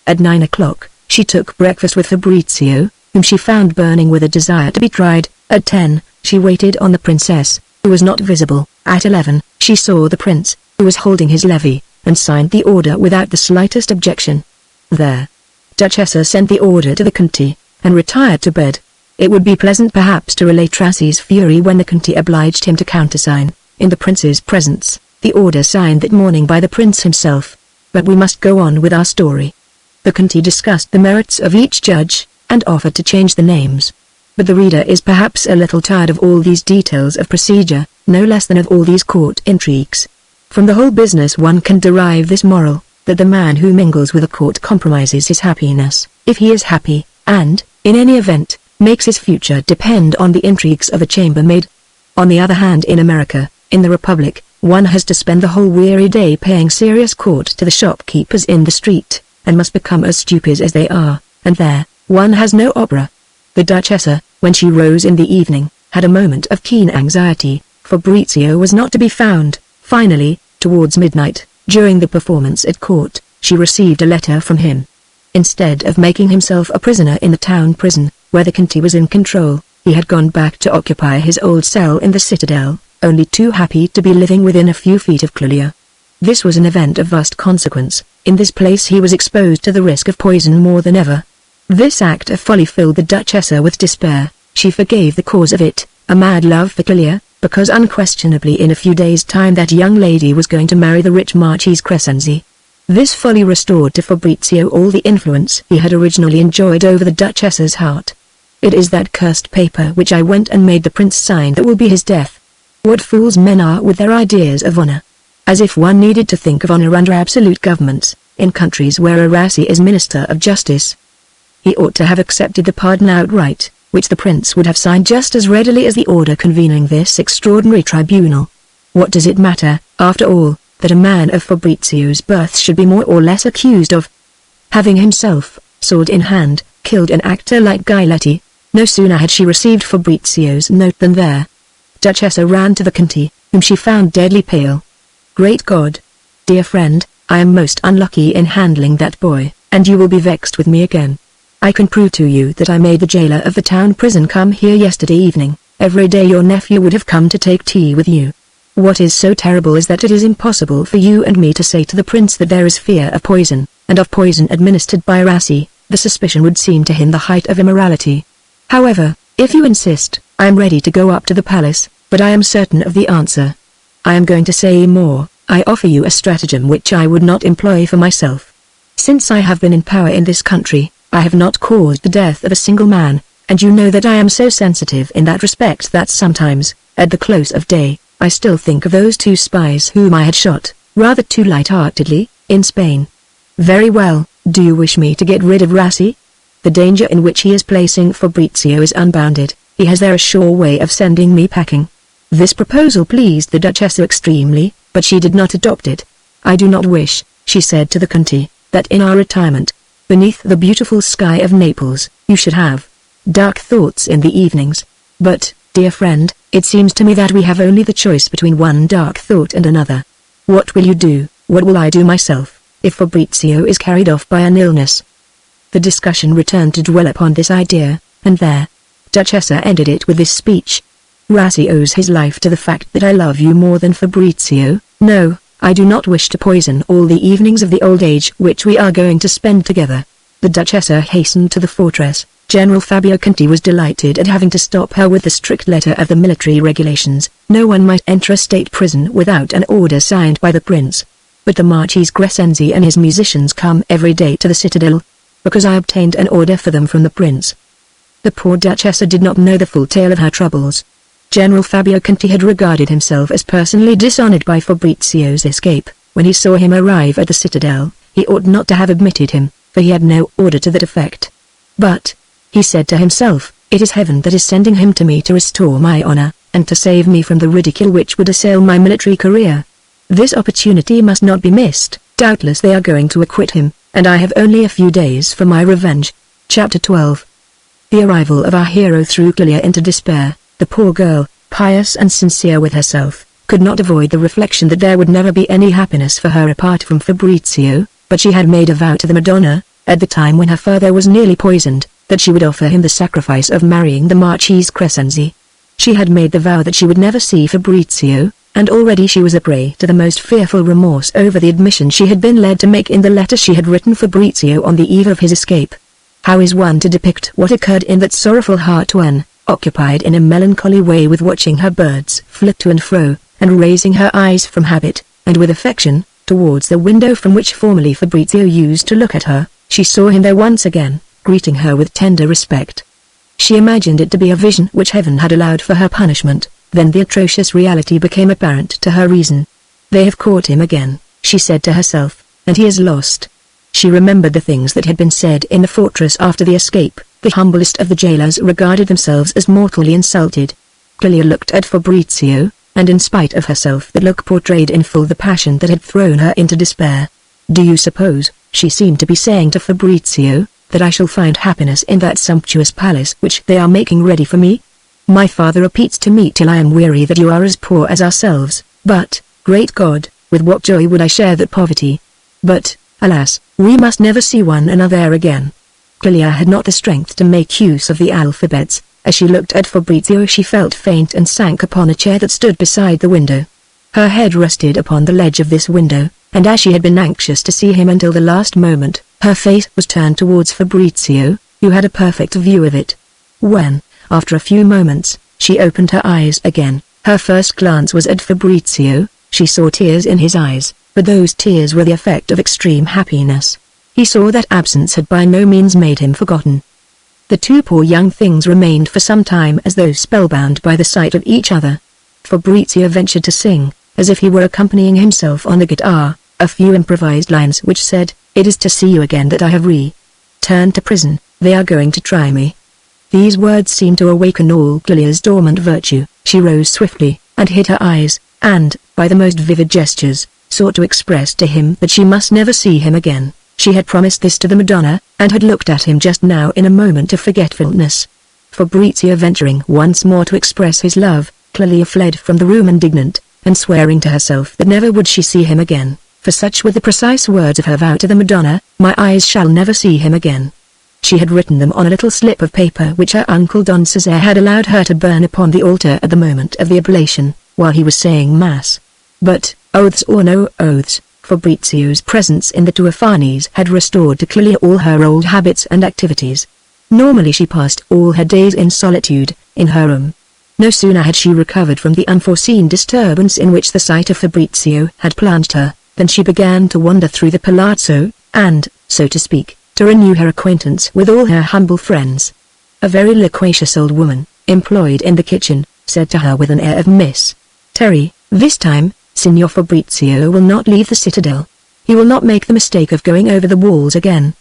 At 9 o'clock, she took breakfast with Fabrizio, whom she found burning with a desire to be tried. At 10, she waited on the princess, who was not visible. At 11, she saw the prince, who was holding his levee, and signed the order without the slightest objection. There. Duchessa sent the order to the Conti, and retired to bed. It would be pleasant perhaps to relate Rassi's fury when the Conti obliged him to countersign, in the prince's presence, the order signed that morning by the prince himself. But we must go on with our story. The Conti discussed the merits of each judge, and offered to change the names. But the reader is perhaps a little tired of all these details of procedure, no less than of all these court intrigues. From the whole business one can derive this moral, that the man who mingles with a court compromises his happiness, if he is happy, and, in any event, makes his future depend on the intrigues of a chambermaid. On the other hand, in America, in the Republic, one has to spend the whole weary day paying serious court to the shopkeepers in the street, and must become as stupid as they are, and there, one has no opera. The Duchessa, when she rose in the evening, had a moment of keen anxiety. Fabrizio was not to be found. Finally, towards midnight, during the performance at court, she received a letter from him. Instead of making himself a prisoner in the town prison, where the Conti was in control, he had gone back to occupy his old cell in the citadel, only too happy to be living within a few feet of Clelia. This was an event of vast consequence. In this place he was exposed to the risk of poison more than ever. This act of folly filled the Duchessa with despair. She forgave the cause of it, a mad love for Clelia, because unquestionably in a few days' time that young lady was going to marry the rich Marchese Crescenzi. This folly restored to Fabrizio all the influence he had originally enjoyed over the Duchessa's heart. It is that cursed paper which I went and made the prince sign that will be his death. What fools men are with their ideas of honor. As if one needed to think of honor under absolute governments, in countries where a Rassi is minister of justice. He ought to have accepted the pardon outright, which the prince would have signed just as readily as the order convening this extraordinary tribunal. What does it matter, after all, that a man of Fabrizio's birth should be more or less accused of having himself, sword in hand, killed an actor like Giletti? No sooner had she received Fabrizio's note than there. Duchessa ran to the Conti, whom she found deadly pale. Great God! Dear friend, I am most unlucky in handling that boy, and you will be vexed with me again. I can prove to you that I made the jailer of the town prison come here yesterday evening. Every day your nephew would have come to take tea with you. What is so terrible is that it is impossible for you and me to say to the prince that there is fear of poison, and of poison administered by Rassi. The suspicion would seem to him the height of immorality. However, if you insist, I am ready to go up to the palace, but I am certain of the answer. I am going to say more. I offer you a stratagem which I would not employ for myself. Since I have been in power in this country, I have not caused the death of a single man, and you know that I am so sensitive in that respect that sometimes, at the close of day, I still think of those 2 spies whom I had shot, rather too light-heartedly, in Spain. Very well, do you wish me to get rid of Rassi? The danger in which he is placing Fabrizio is unbounded. He has there a sure way of sending me packing. This proposal pleased the Duchessa extremely, but she did not adopt it. I do not wish, she said to the Conti, that in our retirement, beneath the beautiful sky of Naples, you should have dark thoughts in the evenings. But, dear friend, it seems to me that we have only the choice between one dark thought and another. What will you do, what will I do myself, if Fabrizio is carried off by an illness? The discussion returned to dwell upon this idea, and there, Duchessa ended it with this speech. Rassi owes his life to the fact that I love you more than Fabrizio. No, I do not wish to poison all the evenings of the old age which we are going to spend together. The Duchessa hastened to the fortress. General Fabio Conti was delighted at having to stop her with the strict letter of the military regulations. No one might enter a state prison without an order signed by the prince. But the Marchese Crescenzi and his musicians come every day to the citadel, because I obtained an order for them from the prince. The poor Duchessa did not know the full tale of her troubles. General Fabio Conti had regarded himself as personally dishonored by Fabrizio's escape. When he saw him arrive at the citadel, he ought not to have admitted him, for he had no order to that effect. But, he said to himself, it is heaven that is sending him to me to restore my honor, and to save me from the ridicule which would assail my military career. This opportunity must not be missed. Doubtless they are going to acquit him, and I have only a few days for my revenge. Chapter 12. The arrival of our hero threw Clelia into despair. The poor girl, pious and sincere with herself, could not avoid the reflection that there would never be any happiness for her apart from Fabrizio, but she had made a vow to the Madonna, at the time when her father was nearly poisoned, that she would offer him the sacrifice of marrying the Marchese Crescenzi. She had made the vow that she would never see Fabrizio, and already she was a prey to the most fearful remorse over the admission she had been led to make in the letter she had written Fabrizio on the eve of his escape. How is one to depict what occurred in that sorrowful heart when, occupied in a melancholy way with watching her birds flit to and fro, and raising her eyes from habit, and with affection, towards the window from which formerly Fabrizio used to look at her, she saw him there once again, greeting her with tender respect. She imagined it to be a vision which heaven had allowed for her punishment. Then the atrocious reality became apparent to her reason. They have caught him again, she said to herself, and he is lost. She remembered the things that had been said in the fortress after the escape. The humblest of the jailers regarded themselves as mortally insulted. Clelia looked at Fabrizio, and in spite of herself that look portrayed in full the passion that had thrown her into despair. Do you suppose, she seemed to be saying to Fabrizio, that I shall find happiness in that sumptuous palace which they are making ready for me? My father repeats to me till I am weary that you are as poor as ourselves, but, great God, with what joy would I share that poverty? But, alas, we must never see one another again. Clelia had not the strength to make use of the alphabets. As she looked at Fabrizio she felt faint and sank upon a chair that stood beside the window. Her head rested upon the ledge of this window, and as she had been anxious to see him until the last moment, her face was turned towards Fabrizio, who had a perfect view of it. When, after a few moments, she opened her eyes again, her first glance was at Fabrizio. She saw tears in his eyes, but those tears were the effect of extreme happiness. He saw that absence had by no means made him forgotten. The two poor young things remained for some time as though spellbound by the sight of each other. Fabrizio ventured to sing, as if he were accompanying himself on the guitar, a few improvised lines which said, "It is to see you again that I have returned to prison, they are going to try me." These words seemed to awaken all Clelia's dormant virtue. She rose swiftly, and hid her eyes, and, by the most vivid gestures, sought to express to him that she must never see him again. She had promised this to the Madonna, and had looked at him just now in a moment of forgetfulness. Fabrizio venturing once more to express his love, Clelia fled from the room indignant, and swearing to herself that never would she see him again, for such were the precise words of her vow to the Madonna, "My eyes shall never see him again." She had written them on a little slip of paper which her uncle Don Cesare had allowed her to burn upon the altar at the moment of the oblation, while he was saying Mass. But, oaths or no oaths, Fabrizio's presence in the Tuafanis had restored to Clelia all her old habits and activities. Normally she passed all her days in solitude, in her room. No sooner had she recovered from the unforeseen disturbance in which the sight of Fabrizio had plunged her, than she began to wander through the palazzo, and, so to speak, to renew her acquaintance with all her humble friends. A very loquacious old woman, employed in the kitchen, said to her with an air of mystery, "This time, Signor Fabrizio will not leave the citadel. He will not make the mistake of going over the walls again,"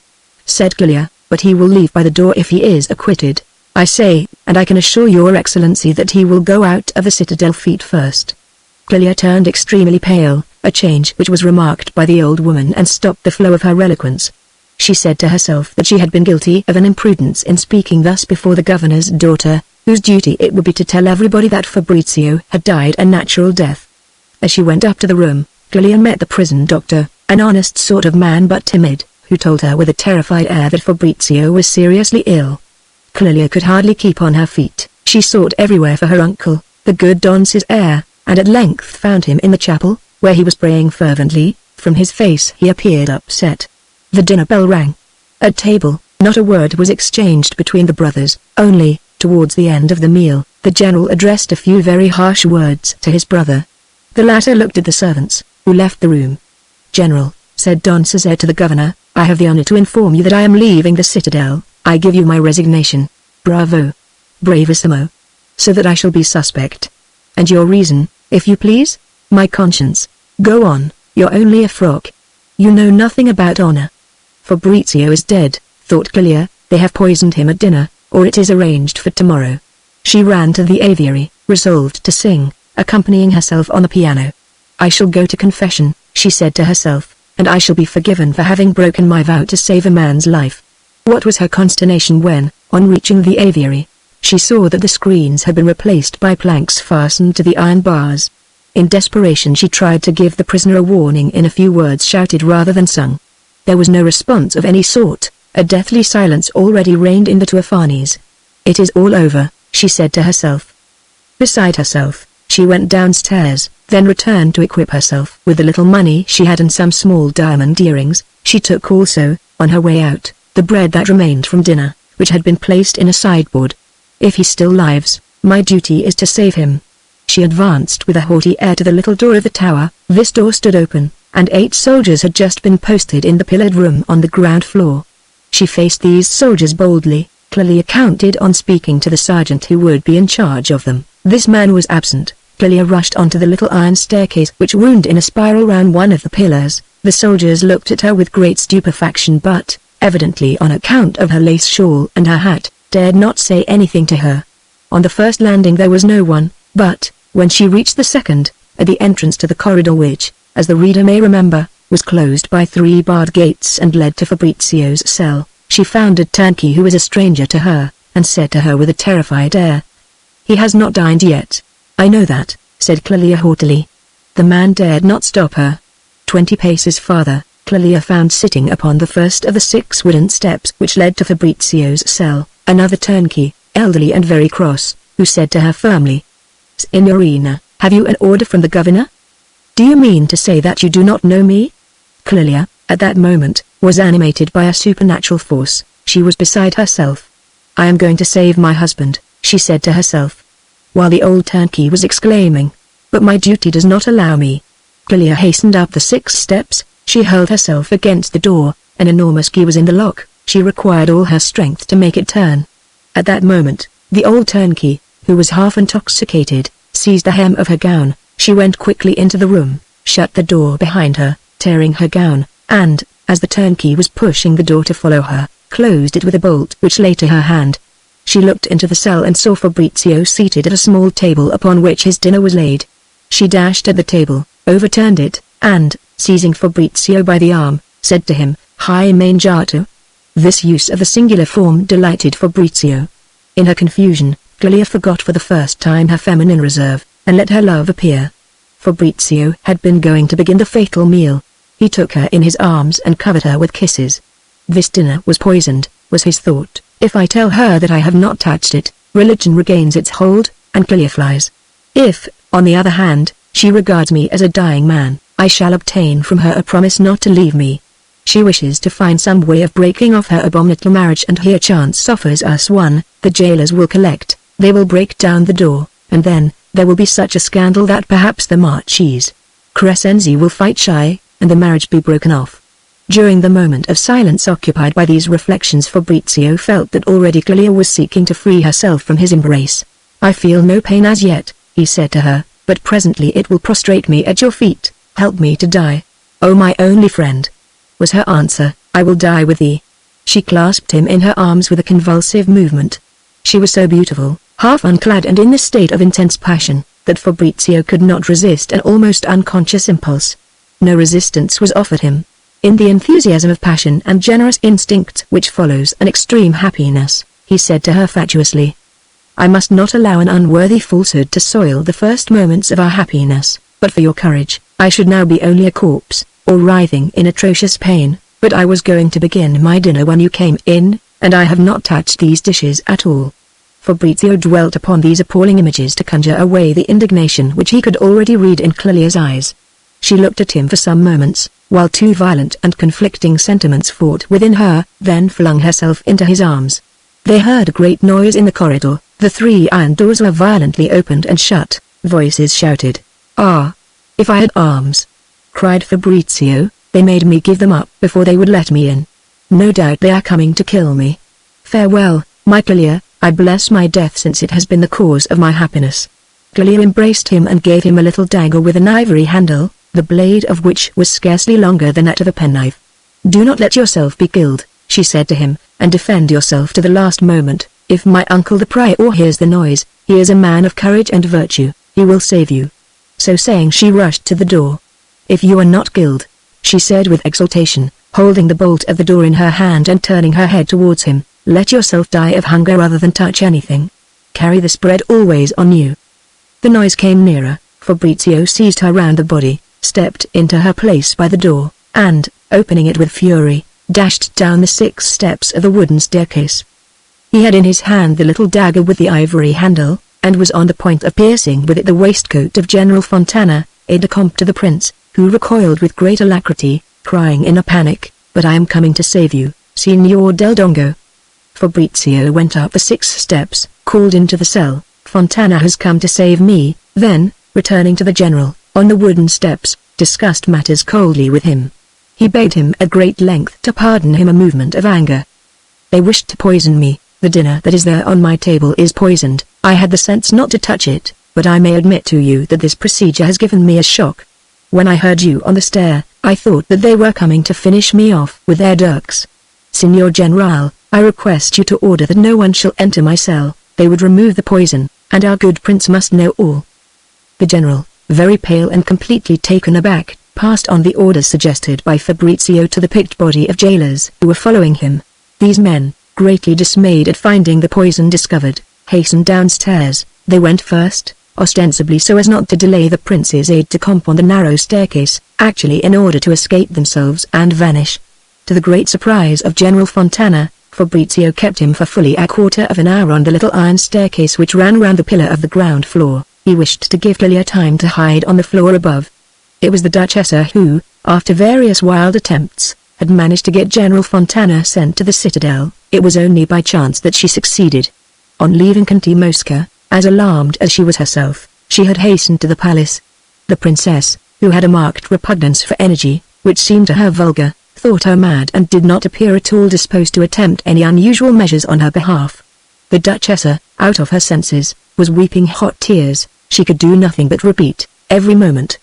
said Clelia, "but he will leave by the door if he is acquitted. I say, and I can assure your excellency that he will go out of the citadel feet first." Clelia turned extremely pale, a change which was remarked by the old woman and stopped the flow of her eloquence. She said to herself that she had been guilty of an imprudence in speaking thus before the governor's daughter, whose duty it would be to tell everybody that Fabrizio had died a natural death. As she went up to the room, Clelia met the prison doctor, an honest sort of man but timid, who told her with a terrified air that Fabrizio was seriously ill. Clelia could hardly keep on her feet. She sought everywhere for her uncle, the good Don Cesare, and at length found him in the chapel, where he was praying fervently. From his face he appeared upset. The dinner bell rang. At table, not a word was exchanged between the brothers, only, towards the end of the meal, the general addressed a few very harsh words to his brother. The latter looked at the servants, who left the room. "General," said Don Cesare to the governor, "I have the honor to inform you that I am leaving the citadel. I give you my resignation." "Bravo! Bravissimo! So that I shall be suspect. And your reason, if you please?" "My conscience." "Go on, you're only a frog. You know nothing about honor." "Fabrizio is dead," thought Clelia. "They have poisoned him at dinner, or it is arranged for tomorrow." She ran to the aviary, resolved to sing, accompanying herself on the piano. "I shall go to confession," she said to herself, "and I shall be forgiven for having broken my vow to save a man's life." What was her consternation when, on reaching the aviary, she saw that the screens had been replaced by planks fastened to the iron bars. In desperation she tried to give the prisoner a warning in a few words shouted rather than sung. There was no response of any sort. A deathly silence already reigned in the Tuafanis. "It is all over," she said to herself. Beside herself, she went downstairs, then returned to equip herself with the little money she had and some small diamond earrings. She took also, on her way out, the bread that remained from dinner, which had been placed in a sideboard. "If he still lives, my duty is to save him." She advanced with a haughty air to the little door of the tower. This door stood open, and 8 soldiers had just been posted in the pillared room on the ground floor. She faced these soldiers boldly. Clelia counted on speaking to the sergeant who would be in charge of them. This man was absent. Clelia rushed onto the little iron staircase which wound in a spiral round one of the pillars. The soldiers looked at her with great stupefaction but, evidently on account of her lace shawl and her hat, dared not say anything to her. On the first landing there was no one, but, when she reached the second, at the entrance to the corridor which, as the reader may remember, was closed by 3 barred gates and led to Fabrizio's cell, she found a turnkey who was a stranger to her, and said to her with a terrified air, "He has not dined yet." "I know that," said Clelia haughtily. The man dared not stop her. 20 paces farther, Clelia found sitting upon the first of the 6 wooden steps which led to Fabrizio's cell, another turnkey, elderly and very cross, who said to her firmly, "Signorina, have you an order from the governor? Do you mean to say that you do not know me?" Clelia, at that moment, was animated by a supernatural force. She was beside herself. "I am going to save my husband," she said to herself. While the old turnkey was exclaiming, "But my duty does not allow me." Clelia hastened up the 6 steps. She hurled herself against the door. An enormous key was in the lock. She required all her strength to make it turn. At that moment, the old turnkey, who was half intoxicated, seized the hem of her gown. She went quickly into the room, shut the door behind her, tearing her gown, and, as the turnkey was pushing the door to follow her, closed it with a bolt which lay to her hand. She looked into the cell and saw Fabrizio seated at a small table upon which his dinner was laid. She dashed at the table, overturned it, and, seizing Fabrizio by the arm, said to him, "Hai mangiato?" This use of the singular form delighted Fabrizio. In her confusion, Clelia forgot for the first time her feminine reserve, and let her love appear. Fabrizio had been going to begin the fatal meal. He took her in his arms and covered her with kisses. This dinner was poisoned, was his thought. If I tell her that I have not touched it, religion regains its hold, and Clelia flies. If, on the other hand, she regards me as a dying man, I shall obtain from her a promise not to leave me. She wishes to find some way of breaking off her abominable marriage, and here chance offers us one. The jailers will collect, they will break down the door, and then, there will be such a scandal that perhaps the Marchese Crescenzi will fight shy, and the marriage be broken off. During the moment of silence occupied by these reflections, Fabrizio felt that already Clelia was seeking to free herself from his embrace. "I feel no pain as yet," he said to her, "but presently it will prostrate me at your feet. Help me to die. Oh, my only friend," was her answer, "I will die with thee." She clasped him in her arms with a convulsive movement. She was so beautiful, half unclad and in this state of intense passion, that Fabrizio could not resist an almost unconscious impulse. No resistance was offered him. In the enthusiasm of passion and generous instinct which follows an extreme happiness, he said to her fatuously, "I must not allow an unworthy falsehood to soil the first moments of our happiness. But for your courage, I should now be only a corpse, or writhing in atrocious pain. But I was going to begin my dinner when you came in, and I have not touched these dishes at all." Fabrizio dwelt upon these appalling images to conjure away the indignation which he could already read in Clelia's eyes. She looked at him for some moments, while two violent and conflicting sentiments fought within her, then flung herself into his arms. They heard a great noise in the corridor, the 3 iron doors were violently opened and shut, voices shouted, "Ah! If I had arms!" cried Fabrizio, "they made me give them up before they would let me in. No doubt they are coming to kill me. Farewell, my Clelia, I bless my death since it has been the cause of my happiness." Clelia embraced him and gave him a little dagger with an ivory handle, the blade of which was scarcely longer than that of a penknife. "Do not let yourself be killed," she said to him, "and defend yourself to the last moment. If my uncle the prior hears the noise, he is a man of courage and virtue, he will save you." So saying she rushed to the door. "If you are not killed," she said with exultation, holding the bolt of the door in her hand and turning her head towards him, "let yourself die of hunger rather than touch anything. Carry this bread always on you." The noise came nearer. Fabrizio seized her round the body, stepped into her place by the door, and, opening it with fury, dashed down the 6 steps of the wooden staircase. He had in his hand the little dagger with the ivory handle, and was on the point of piercing with it the waistcoat of General Fontana, aide-de-camp to the prince, who recoiled with great alacrity, crying in a panic, "But I am coming to save you, Signor Del Dongo." Fabrizio went up the 6 steps, called into the cell, "Fontana has come to save me," then, returning to the general, on the wooden steps, discussed matters coldly with him. He begged him at great length to pardon him a movement of anger. "They wished to poison me, the dinner that is there on my table is poisoned, I had the sense not to touch it, but I may admit to you that this procedure has given me a shock. When I heard you on the stair, I thought that they were coming to finish me off with their dirks. Signor General, I request you to order that no one shall enter my cell, they would remove the poison, and our good prince must know all." The general, very pale and completely taken aback, passed on the orders suggested by Fabrizio to the picked body of jailers who were following him. These men, greatly dismayed at finding the poison discovered, hastened downstairs. They went first, ostensibly so as not to delay the prince's aide-de-camp on the narrow staircase, actually in order to escape themselves and vanish. To the great surprise of General Fontana, Fabrizio kept him for fully a quarter of an hour on the little iron staircase which ran round the pillar of the ground floor. He wished to give Clelia time to hide on the floor above. It was the Duchessa who, after various wild attempts, had managed to get General Fontana sent to the citadel. It was only by chance that she succeeded. On leaving Conti Mosca, as alarmed as she was herself, she had hastened to the palace. The princess, who had a marked repugnance for energy, which seemed to her vulgar, thought her mad and did not appear at all disposed to attempt any unusual measures on her behalf. The Duchessa, out of her senses, was weeping hot tears. She could do nothing but repeat, every moment,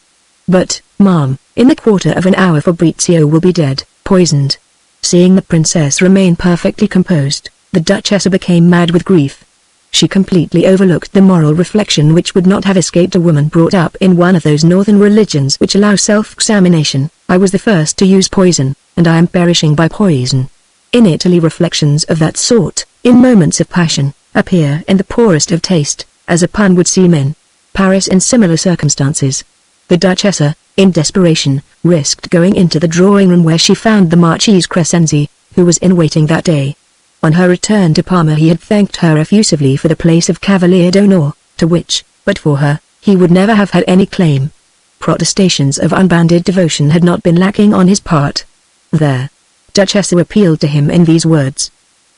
"But, ma'am, in the quarter of an hour Fabrizio will be dead, poisoned." Seeing the princess remain perfectly composed, The Duchessa became mad with grief. She completely overlooked the moral reflection which would not have escaped a woman brought up in one of those northern religions which allow self-examination. I was the first to use poison, and I am perishing by poison. In Italy, reflections of that sort, in moments of passion, appear in the poorest of taste, as a pun would seem in Paris in similar circumstances. The Duchessa, in desperation, risked going into the drawing-room where she found the Marchese Crescenzi, who was in waiting that day. On her return to Parma he had thanked her effusively for the place of Cavalier d'Onore, to which, but for her, he would never have had any claim. Protestations of unbounded devotion had not been lacking on his part. The Duchessa appealed to him in these words.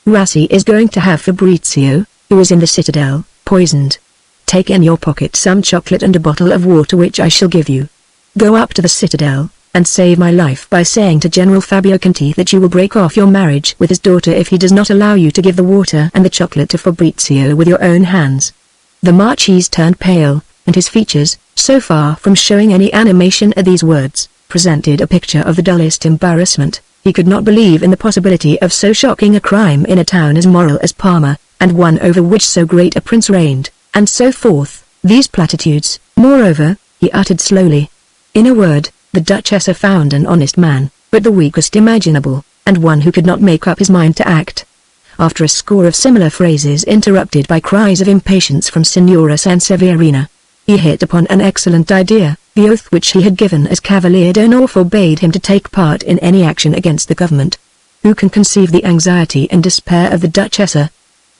Rassi is going to have Fabrizio, who is in the citadel, poisoned. Take in your pocket some chocolate and a bottle of water which I shall give you. Go up to the citadel, and save my life by saying to General Fabio Conti that you will break off your marriage with his daughter if he does not allow you to give the water and the chocolate to Fabrizio with your own hands. The Marchese turned pale, and his features, so far from showing any animation at these words, presented a picture of the dullest embarrassment. He could not believe in the possibility of so shocking a crime in a town as moral as Parma, and one over which so great a prince reigned, and so forth. These platitudes, moreover, he uttered slowly. In a word, the Duchessa found an honest man, but the weakest imaginable, and one who could not make up his mind to act. After a score of similar phrases interrupted by cries of impatience from Signora Sanseverina, he hit upon an excellent idea. The oath which he had given as Cavalier d'Onore forbade him to take part in any action against the government. Who can conceive the anxiety and despair of the Duchessa,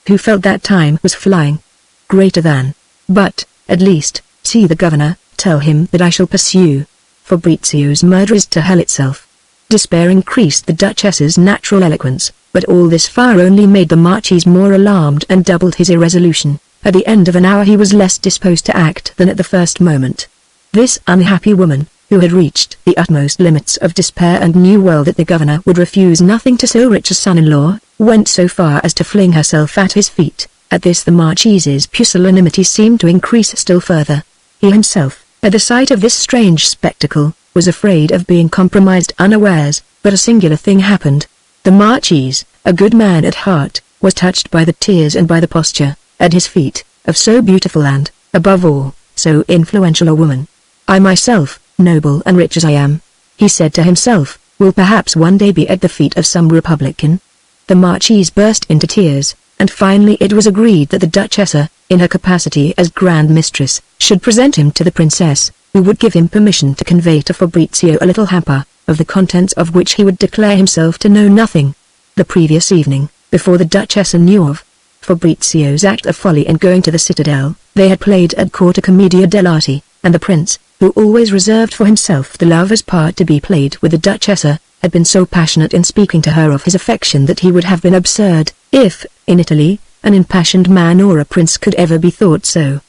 who felt that time was flying greater than. But, at least, see the governor, tell him that I shall pursue Fabrizio's murderers to hell itself. Despair increased the Duchessa's natural eloquence, but all this fire only made the Marchese more alarmed and doubled his irresolution. At the end of an hour he was less disposed to act than at the first moment. This unhappy woman, who had reached the utmost limits of despair and knew well that the governor would refuse nothing to so rich a son-in-law, went so far as to fling herself at his feet. At this the Marchese's pusillanimity seemed to increase still further. He himself, at the sight of this strange spectacle, was afraid of being compromised unawares, but a singular thing happened. The Marchese, a good man at heart, was touched by the tears and by the posture, at his feet, of so beautiful and, above all, so influential a woman. I myself, noble and rich as I am, he said to himself, will perhaps one day be at the feet of some republican. The Marchese burst into tears, and finally it was agreed that the Duchessa, in her capacity as Grand Mistress, should present him to the Princess, who would give him permission to convey to Fabrizio a little hamper, of the contents of which he would declare himself to know nothing. The previous evening, before the Duchessa knew of Fabrizio's act of folly in going to the citadel, they had played at court a commedia dell'arte, and the prince, who always reserved for himself the lover's part to be played with the Duchessa, had been so passionate in speaking to her of his affection that he would have been absurd, if, in Italy, an impassioned man or a prince could ever be thought so.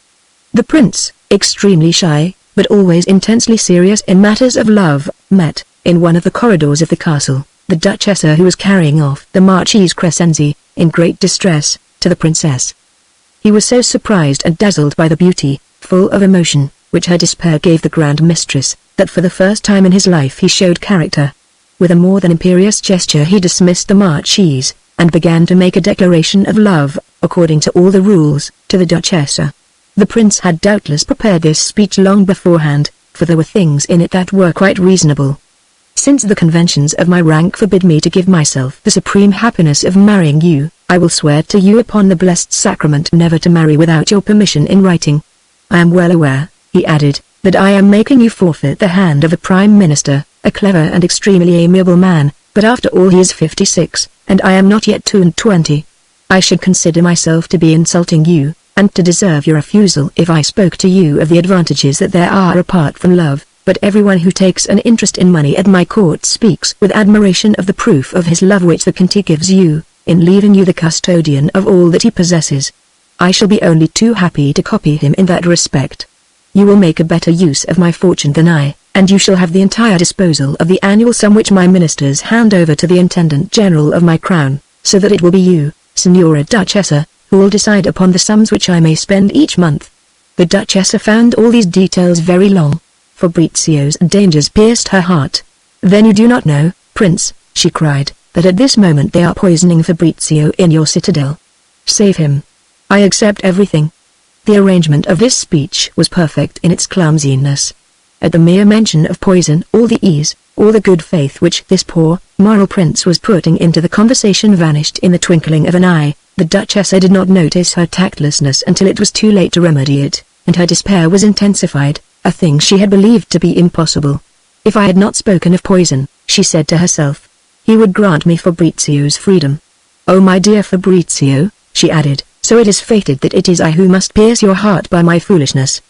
The prince, extremely shy, but always intensely serious in matters of love, met, in one of the corridors of the castle, the Duchessa who was carrying off the Marchese Crescenzi, in great distress, to the princess. He was so surprised and dazzled by the beauty, full of emotion, which her despair gave the Grand Mistress, that for the first time in his life he showed character. With a more than imperious gesture he dismissed the Marchese, and began to make a declaration of love, according to all the rules, to the Duchessa. The prince had doubtless prepared this speech long beforehand, for there were things in it that were quite reasonable. Since the conventions of my rank forbid me to give myself the supreme happiness of marrying you, I will swear to you upon the blessed sacrament never to marry without your permission in writing. I am well aware, he added, that I am making you forfeit the hand of a prime minister, a clever and extremely amiable man, but after all he is 56, and I am not yet 22. I should consider myself to be insulting you, and to deserve your refusal if I spoke to you of the advantages that there are apart from love, but everyone who takes an interest in money at my court speaks with admiration of the proof of his love which the Conti gives you, in leaving you the custodian of all that he possesses. I shall be only too happy to copy him in that respect. You will make a better use of my fortune than I, and you shall have the entire disposal of the annual sum which my ministers hand over to the Intendant General of my crown, so that it will be you, Signora Duchessa, who will decide upon the sums which I may spend each month. The Duchessa found all these details very long. Fabrizio's dangers pierced her heart. Then you do not know, Prince, she cried, that at this moment they are poisoning Fabrizio in your citadel. Save him. I accept everything." The arrangement of this speech was perfect in its clumsiness. At the mere mention of poison, all the ease, all the good faith which this poor, moral prince was putting into the conversation vanished in the twinkling of an eye. The Duchessa did not notice her tactlessness until it was too late to remedy it, and her despair was intensified, a thing she had believed to be impossible. "If I had not spoken of poison," she said to herself, "he would grant me Fabrizio's freedom. Oh my dear Fabrizio," she added, "so it is fated that it is I who must pierce your heart by my foolishness."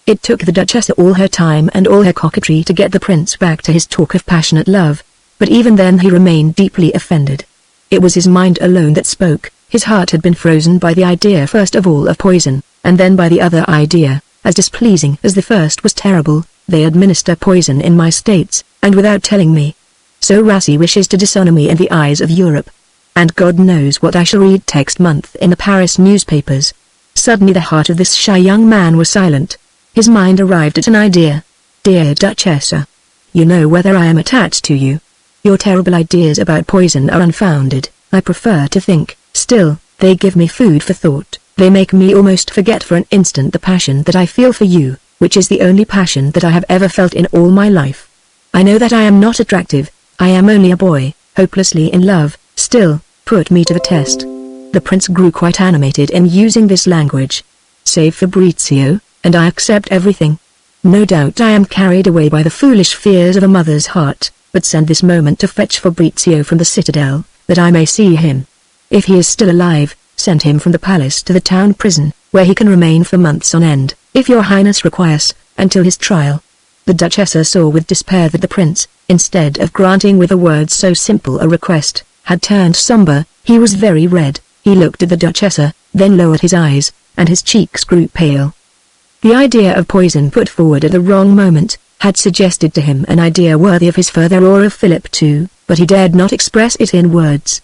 It took the Duchessa all her time and all her coquetry to get the prince back to his talk of passionate love, but even then he remained deeply offended. It was his mind alone that spoke. His heart had been frozen by the idea first of all of poison, and then by the other idea. As displeasing as the first was terrible, they administer poison in my states, and without telling me. So Rassi wishes to dishonor me in the eyes of Europe. And God knows what I shall read next month in the Paris newspapers. Suddenly the heart of this shy young man was silent. His mind arrived at an idea. "Dear Duchessa, you know whether I am attached to you. Your terrible ideas about poison are unfounded, I prefer to think. Still, they give me food for thought. They make me almost forget for an instant the passion that I feel for you, which is the only passion that I have ever felt in all my life. I know that I am not attractive, I am only a boy, hopelessly in love, still, put me to the test." The prince grew quite animated in using this language. "Save Fabrizio, and I accept everything. No doubt I am carried away by the foolish fears of a mother's heart, but send this moment to fetch Fabrizio from the citadel, that I may see him. If he is still alive, send him from the palace to the town prison, where he can remain for months on end, if your highness requires, until his trial." The Duchessa saw with despair that the prince, instead of granting with a word so simple a request, had turned somber. He was very red. He looked at the Duchessa, then lowered his eyes, and his cheeks grew pale. The idea of poison put forward at the wrong moment, had suggested to him an idea worthy of his father or of Philip too, but he dared not express it in words.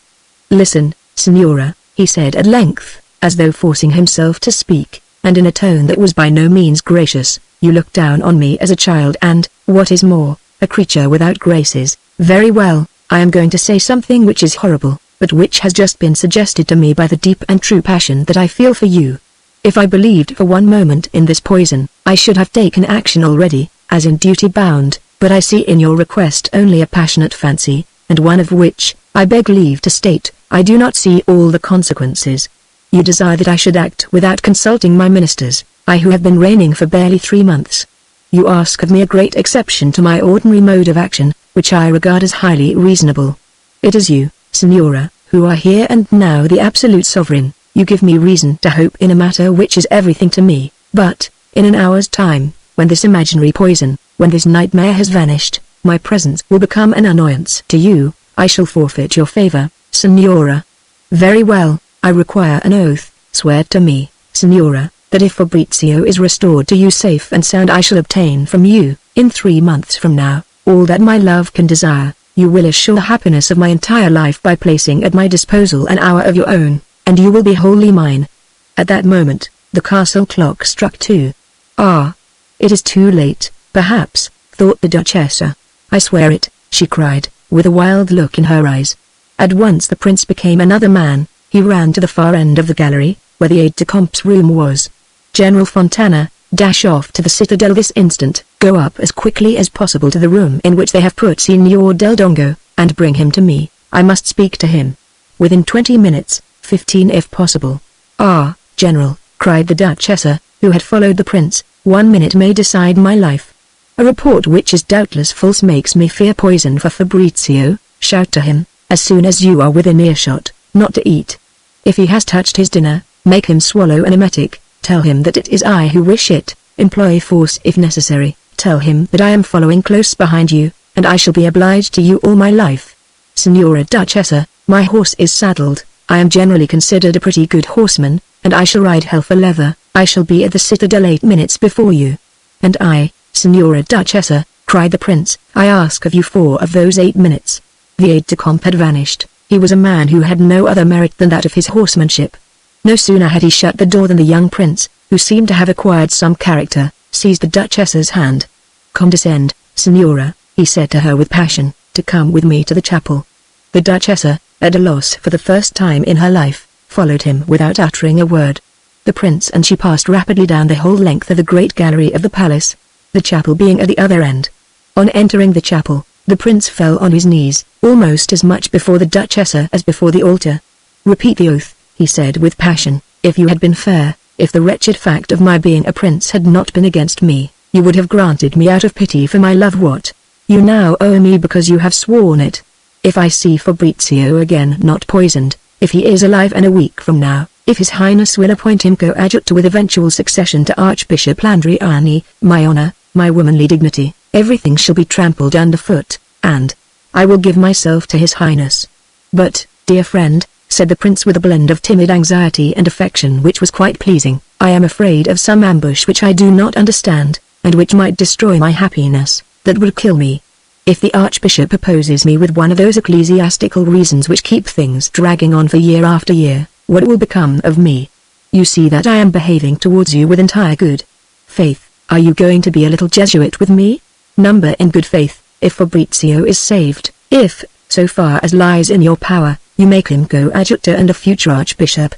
"Listen, Signora," he said at length, as though forcing himself to speak, and in a tone that was by no means gracious, "you look down on me as a child and, what is more, a creature without graces. Very well, I am going to say something which is horrible, but which has just been suggested to me by the deep and true passion that I feel for you. If I believed for one moment in this poison, I should have taken action already, as in duty bound, but I see in your request only a passionate fancy, and one of which, I beg leave to state, I do not see all the consequences. You desire that I should act without consulting my ministers, I who have been reigning for barely 3 months. You ask of me a great exception to my ordinary mode of action, which I regard as highly reasonable. It is you, Signora, who are here and now the absolute sovereign. You give me reason to hope in a matter which is everything to me, but, in an hour's time, when this imaginary poison, when this nightmare has vanished, my presence will become an annoyance to you. I shall forfeit your favor, Signora. Very well, I require an oath. Swear to me, Signora, that if Fabrizio is restored to you safe and sound, I shall obtain from you, in 3 months from now, all that my love can desire. You will assure the happiness of my entire life by placing at my disposal an hour of your own, and you will be wholly mine." At that moment, the castle clock struck 2. "Ah! It is too late, perhaps," thought the Duchessa. "I swear it," she cried, with a wild look in her eyes. At once the prince became another man. He ran to the far end of the gallery, where the aide-de-camp's room was. "General Fontana, dash off to the citadel this instant. Go up as quickly as possible to the room in which they have put Signor Del Dongo, and bring him to me. I must speak to him. Within 20 minutes, 15 if possible." "Ah, General," cried the Duchessa, who had followed the prince, "1 minute may decide my life. A report which is doubtless false makes me fear poison for Fabrizio. Shout to him, as soon as you are within earshot, not to eat. If he has touched his dinner, make him swallow an emetic. Tell him that it is I who wish it. Employ force if necessary. Tell him that I am following close behind you, and I shall be obliged to you all my life. Signora Duchessa, my horse is saddled. I am generally considered a pretty good horseman, and I shall ride hell for leather. I shall be at the citadel 8 minutes before you." "And I, Signora Duchessa," cried the prince, "I ask of you 4 of those 8 minutes." The aide-de-camp had vanished. He was a man who had no other merit than that of his horsemanship. No sooner had he shut the door than the young prince, who seemed to have acquired some character, seized the Duchessa's hand. "Condescend, Signora," he said to her with passion, "to come with me to the chapel. The Duchessa, at a loss for the first time in her life, followed him without uttering a word. The prince and she passed rapidly down the whole length of the great gallery of the palace, the chapel being at the other end. On entering the chapel, the prince fell on his knees, almost as much before the Duchessa as before the altar. "Repeat the oath," he said with passion. "If you had been fair, if the wretched fact of my being a prince had not been against me, you would have granted me out of pity for my love what you now owe me because you have sworn it. If I see Fabrizio again not poisoned, if he is alive and a week from now, if His Highness will appoint him coadjutor with eventual succession to Archbishop Landriani, my honor, my womanly dignity, everything shall be trampled underfoot, and I will give myself to His Highness." "But, dear friend," said the prince with a blend of timid anxiety and affection which was quite pleasing, "I am afraid of some ambush which I do not understand, and which might destroy my happiness, that would kill me. If the Archbishop opposes me with one of those ecclesiastical reasons which keep things dragging on for year after year, what will become of me? You see that I am behaving towards you with entire good faith. Are you going to be a little Jesuit with me? Number in good faith, if Fabrizio is saved, if, so far as lies in your power, you make him coadjutor and a future archbishop.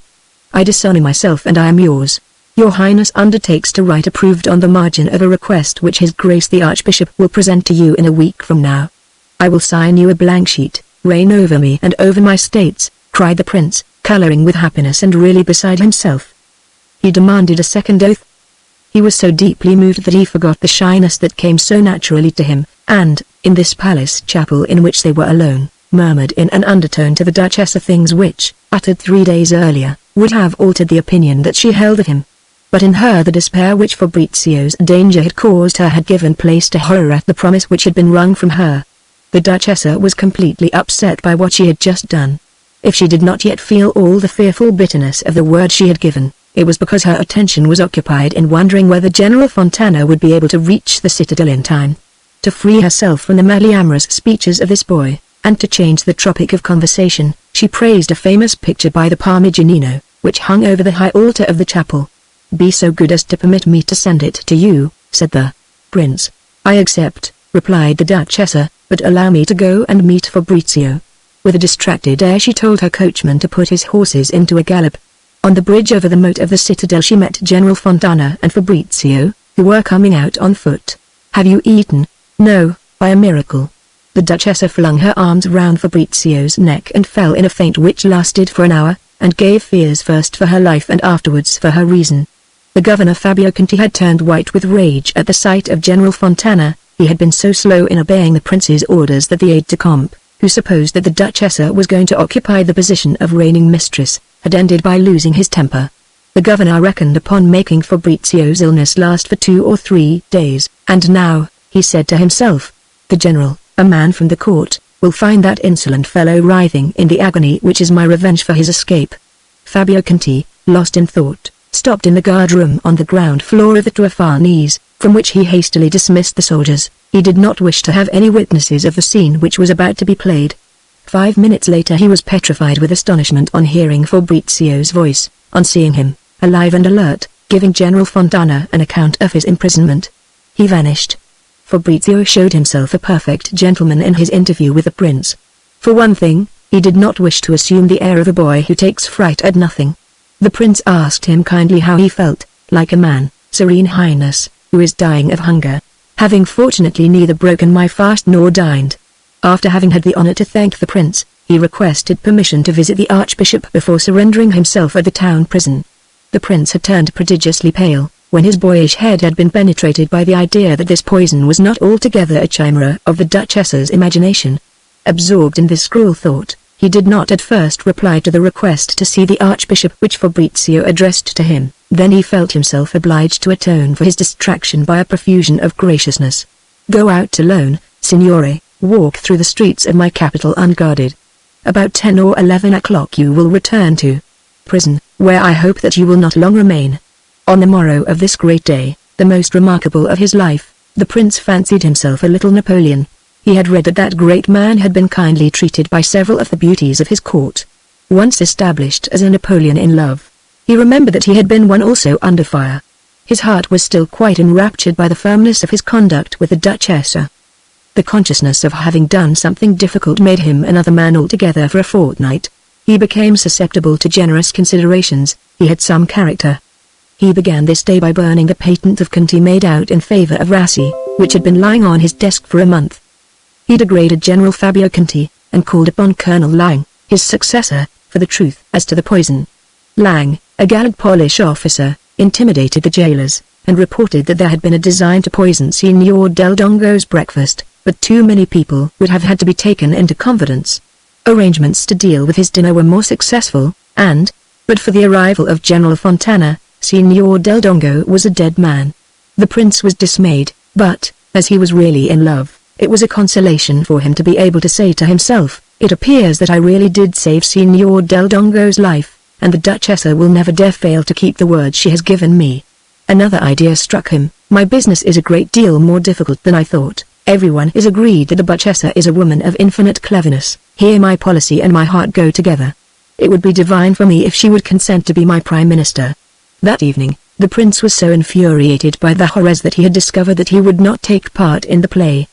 I dishonor myself and I am yours. Your Highness undertakes to write approved on the margin of a request which His Grace the Archbishop will present to you in a week from now. I will sign you a blank sheet. Reign over me and over my states," cried the prince, coloring with happiness and really beside himself. He demanded a second oath. He was so deeply moved that he forgot the shyness that came so naturally to him, and, in this palace chapel in which they were alone, murmured in an undertone to the Duchessa things which, uttered 3 days earlier, would have altered the opinion that she held of him. But in her the despair which Fabrizio's danger had caused her had given place to horror at the promise which had been wrung from her. The Duchessa was completely upset by what she had just done. If she did not yet feel all the fearful bitterness of the word she had given, it was because her attention was occupied in wondering whether General Fontana would be able to reach the citadel in time to free herself from the madly amorous speeches of this boy, and to change the topic of conversation. She praised a famous picture by the Parmigianino, which hung over the high altar of the chapel. "Be so good as to permit me to send it to you," said the prince. "I accept," replied the Duchessa, "but allow me to go and meet Fabrizio." With a distracted air she told her coachman to put his horses into a gallop. On the bridge over the moat of the citadel she met General Fontana and Fabrizio, who were coming out on foot. "Have you eaten?" "No, by a miracle." The Duchessa flung her arms round Fabrizio's neck and fell in a faint which lasted for an hour, and gave fears first for her life and afterwards for her reason. The governor Fabio Conti had turned white with rage at the sight of General Fontana. He had been so slow in obeying the prince's orders that the aide-de-camp, who supposed that the Duchessa was going to occupy the position of reigning mistress, had ended by losing his temper. The governor reckoned upon making Fabrizio's illness last for 2 or 3 days, and now, he said to himself, the general, a man from the court, will find that insolent fellow writhing in the agony which is my revenge for his escape. Fabio Conti, lost in thought, stopped in the guard-room on the ground floor of the Tuafanese, from which he hastily dismissed the soldiers. He did not wish to have any witnesses of the scene which was about to be played. 5 minutes later he was petrified with astonishment on hearing Fabrizio's voice, on seeing him, alive and alert, giving General Fontana an account of his imprisonment. He vanished. Fabrizio showed himself a perfect gentleman in his interview with the prince. For one thing, he did not wish to assume the air of a boy who takes fright at nothing. The prince asked him kindly how he felt, like a man, Serene Highness, who is dying of hunger, having fortunately neither broken my fast nor dined. After having had the honor to thank the prince, he requested permission to visit the archbishop before surrendering himself at the town prison. The prince had turned prodigiously pale, when his boyish head had been penetrated by the idea that this poison was not altogether a chimera of the Duchessa's imagination. Absorbed in this cruel thought, he did not at first reply to the request to see the archbishop which Fabrizio addressed to him. Then he felt himself obliged to atone for his distraction by a profusion of graciousness. "Go out alone, signore, walk through the streets of my capital unguarded. About 10 or 11 o'clock you will return to prison, where I hope that you will not long remain." On the morrow of this great day, the most remarkable of his life, the prince fancied himself a little Napoleon. He had read that that great man had been kindly treated by several of the beauties of his court. Once established as a Napoleon in love, he remembered that he had been one also under fire. His heart was still quite enraptured by the firmness of his conduct with the Duchessa. The consciousness of having done something difficult made him another man altogether for a fortnight. He became susceptible to generous considerations, he had some character. He began this day by burning the patent of Conti made out in favor of Rassi, which had been lying on his desk for a month. He degraded General Fabio Conti, and called upon Colonel Lang, his successor, for the truth as to the poison. Lang, a gallant Polish officer, intimidated the jailers, and reported that there had been a design to poison Signor Del Dongo's breakfast, but too many people would have had to be taken into confidence. Arrangements to deal with his dinner were more successful, and, but for the arrival of General Fontana, Signor Del Dongo was a dead man. The prince was dismayed, but, as he was really in love, it was a consolation for him to be able to say to himself, "It appears that I really did save Signor Del Dongo's life, and the Duchessa will never dare fail to keep the word she has given me." Another idea struck him, "My business is a great deal more difficult than I thought. Everyone is agreed that the Duchessa is a woman of infinite cleverness. Here my policy and my heart go together. It would be divine for me if she would consent to be my prime minister." That evening, the prince was so infuriated by the horrors that he had discovered that he would not take part in the play.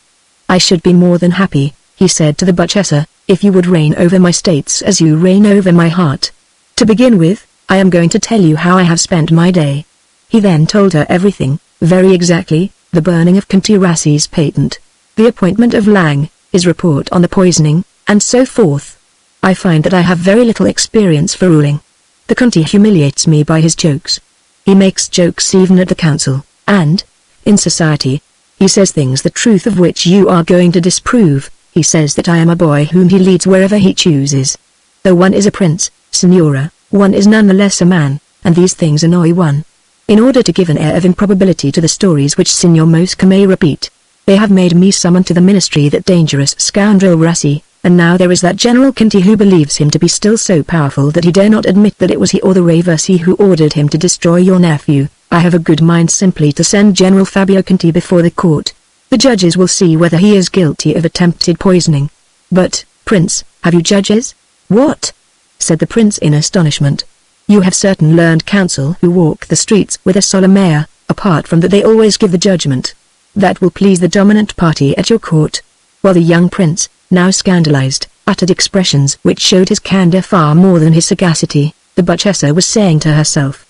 "I should be more than happy," he said to the Duchessa, "if you would reign over my states as you reign over my heart. To begin with, I am going to tell you how I have spent my day." He then told her everything, very exactly, the burning of Conti Rassi's patent, the appointment of Lang, his report on the poisoning, and so forth. "I find that I have very little experience for ruling. The Conti humiliates me by his jokes. He makes jokes even at the council, and, in society, he says things the truth of which you are going to disprove. He says that I am a boy whom he leads wherever he chooses. Though one is a prince, Signora, one is none the less a man, and these things annoy one. In order to give an air of improbability to the stories which Signor Mosca may repeat, they have made me summon to the ministry that dangerous scoundrel Rassi, and now there is that General Conti who believes him to be still so powerful that he dare not admit that it was he or the Raversi who ordered him to destroy your nephew. I have a good mind simply to send General Fabio Conti before the court. The judges will see whether he is guilty of attempted poisoning." "But, Prince, have you judges?" "What?" said the prince in astonishment. "You have certain learned counsel who walk the streets with a solemn air, apart from that they always give the judgment. That will please the dominant party at your court." While the young prince, now scandalized, uttered expressions which showed his candor far more than his sagacity, the Duchessa was saying to herself,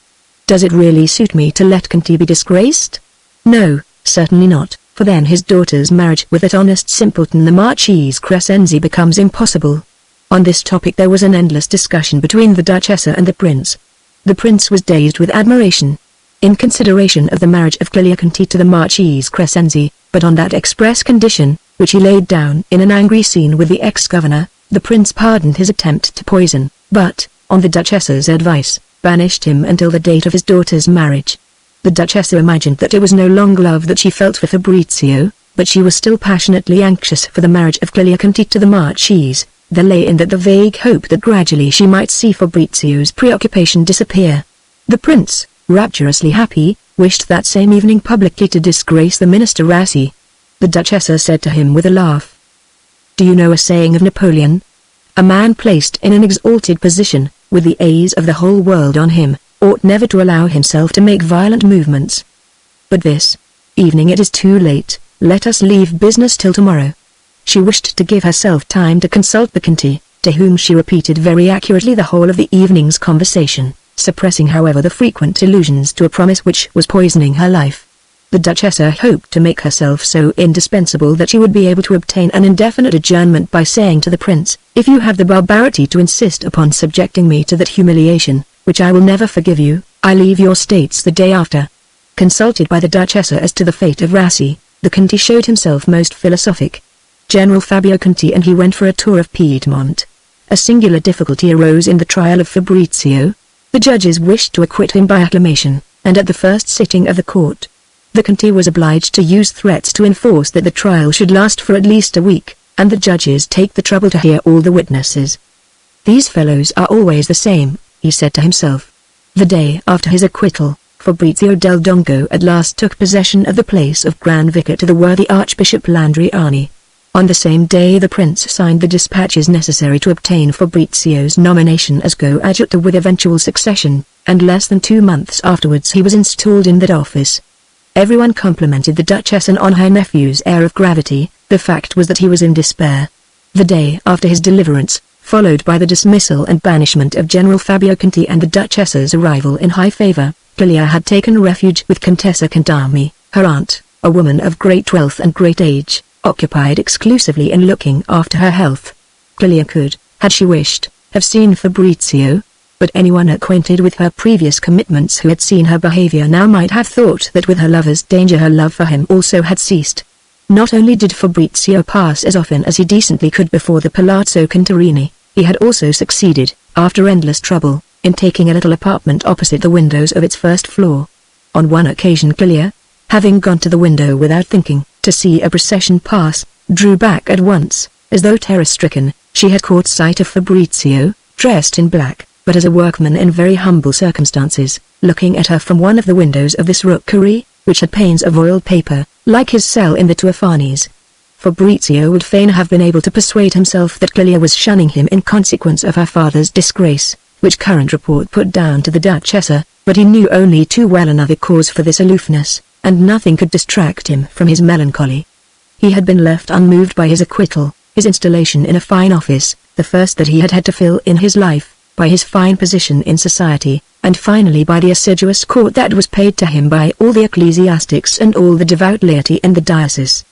"Does it really suit me to let Conti be disgraced? No, certainly not, for then his daughter's marriage with that honest simpleton the Marchese Crescenzi becomes impossible." On this topic there was an endless discussion between the Duchessa and the prince. The prince was dazed with admiration, in consideration of the marriage of Clelia Conti to the Marchese Crescenzi, but on that express condition, which he laid down in an angry scene with the ex-governor, the prince pardoned his attempt to poison, but, on the Duchessa's advice, banished him until the date of his daughter's marriage. The Duchessa imagined that it was no longer love that she felt for Fabrizio, but she was still passionately anxious for the marriage of Clelia Conti to the Marchese. There lay in that the vague hope that gradually she might see Fabrizio's preoccupation disappear. The prince, rapturously happy, wished that same evening publicly to disgrace the minister Rassi. The Duchessa said to him with a laugh, "Do you know a saying of Napoleon? A man placed in an exalted position, with the eyes of the whole world on him, ought never to allow himself to make violent movements. But this evening it is too late, let us leave business till tomorrow." She wished to give herself time to consult the Conti, to whom she repeated very accurately the whole of the evening's conversation, suppressing however the frequent allusions to a promise which was poisoning her life. The Duchessa hoped to make herself so indispensable that she would be able to obtain an indefinite adjournment by saying to the prince, "If you have the barbarity to insist upon subjecting me to that humiliation, which I will never forgive you, I leave your states the day after." Consulted by the Duchessa as to the fate of Rassi, the Conti showed himself most philosophic. General Fabio Conti and he went for a tour of Piedmont. A singular difficulty arose in the trial of Fabrizio. The judges wished to acquit him by acclamation, and at the first sitting of the court, the Conti was obliged to use threats to enforce that the trial should last for at least a week, and the judges take the trouble to hear all the witnesses. "These fellows are always the same," he said to himself. The day after his acquittal, Fabrizio del Dongo at last took possession of the place of Grand Vicar to the worthy Archbishop Landriani. On the same day the prince signed the dispatches necessary to obtain Fabrizio's nomination as coadjutor with eventual succession, and less than 2 months afterwards he was installed in that office. Everyone complimented the Duchess on her nephew's air of gravity, The fact was that he was in despair. The day after his deliverance, followed by the dismissal and banishment of General Fabio Conti and the Duchess's arrival in high favor, Clelia had taken refuge with Contessa Candami, her aunt, a woman of great wealth and great age, occupied exclusively in looking after her health. Clelia could, had she wished, have seen Fabrizio, but anyone acquainted with her previous commitments who had seen her behavior now might have thought that with her lover's danger her love for him also had ceased. Not only did Fabrizio pass as often as he decently could before the Palazzo Contarini, he had also succeeded, after endless trouble, in taking a little apartment opposite the windows of its first floor. On one occasion Clelia, having gone to the window without thinking, to see a procession pass, drew back at once, as though terror-stricken. She had caught sight of Fabrizio, dressed in black, but as a workman in very humble circumstances, looking at her from one of the windows of this rookery, which had panes of oiled paper, like his cell in the Tuafanis. Fabrizio would fain have been able to persuade himself that Clelia was shunning him in consequence of her father's disgrace, which current report put down to the Duchessa, but he knew only too well another cause for this aloofness, and nothing could distract him from his melancholy. He had been left unmoved by his acquittal, his installation in a fine office, the first that he had had to fill in his life, by his fine position in society, and finally by the assiduous court that was paid to him by all the ecclesiastics and all the devout laity in the diocese.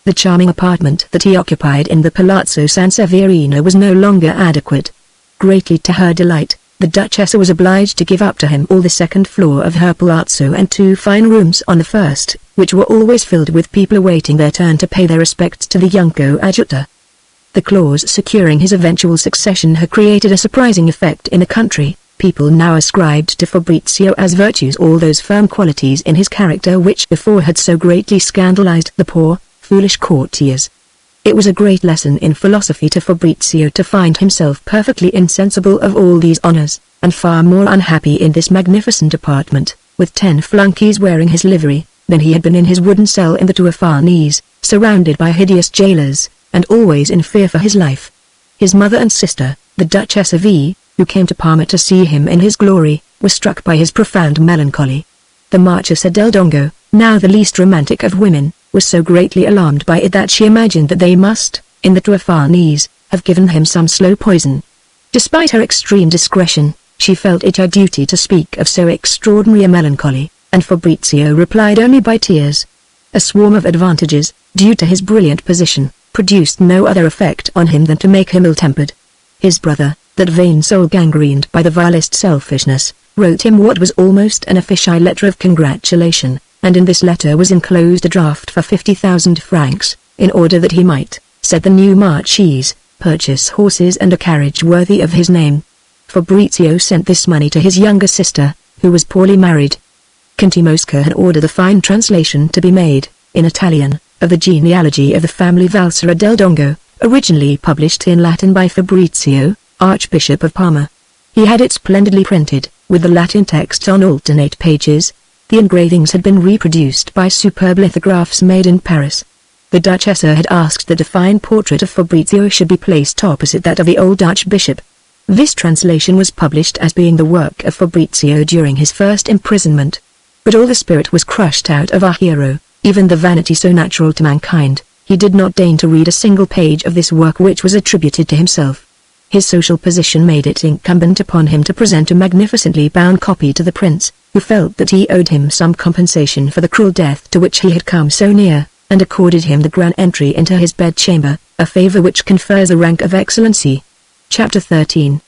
The charming apartment that he occupied in the Palazzo San Severino was no longer adequate. Greatly to her delight, the Duchessa was obliged to give up to him all the second floor of her palazzo and 2 fine rooms on the first, which were always filled with people awaiting their turn to pay their respects to the young coadjutor. The clause securing his eventual succession had created a surprising effect in the country. People now ascribed to Fabrizio as virtues all those firm qualities in his character which before had so greatly scandalized the poor, foolish courtiers. It was a great lesson in philosophy to Fabrizio to find himself perfectly insensible of all these honors, and far more unhappy in this magnificent apartment, with 10 flunkies wearing his livery, than he had been in his wooden cell in the Tuafanis, surrounded by hideous jailers, and always in fear for his life. His mother and sister, the Duchessa V, who came to Parma to see him in his glory, were struck by his profound melancholy. The Marchesa del Dongo, now the least romantic of women, was so greatly alarmed by it that she imagined that they must, in the Tuafanis, have given him some slow poison. Despite her extreme discretion, she felt it her duty to speak of so extraordinary a melancholy, and Fabrizio replied only by tears. A swarm of advantages, due to his brilliant position, produced no other effect on him than to make him ill-tempered. His brother, that vain soul gangrened by the vilest selfishness, wrote him what was almost an official letter of congratulation, and in this letter was enclosed a draft for 50,000 francs, in order that he might, said the new Marchese, purchase horses and a carriage worthy of his name. Fabrizio sent this money to his younger sister, who was poorly married. Conti Mosca had ordered a fine translation to be made, in Italian, of the genealogy of the family Valsera del Dongo, originally published in Latin by Fabrizio, Archbishop of Parma. He had it splendidly printed, with the Latin text on alternate pages. The engravings had been reproduced by superb lithographs made in Paris. The Duchessa had asked that a fine portrait of Fabrizio should be placed opposite that of the old Archbishop. This translation was published as being the work of Fabrizio during his first imprisonment. But all the spirit was crushed out of our hero, even the vanity so natural to mankind. He did not deign to read a single page of this work which was attributed to himself. His social position made it incumbent upon him to present a magnificently bound copy to the prince, who felt that he owed him some compensation for the cruel death to which he had come so near, and accorded him the grand entry into his bedchamber, a favor which confers a rank of excellency. Chapter 13.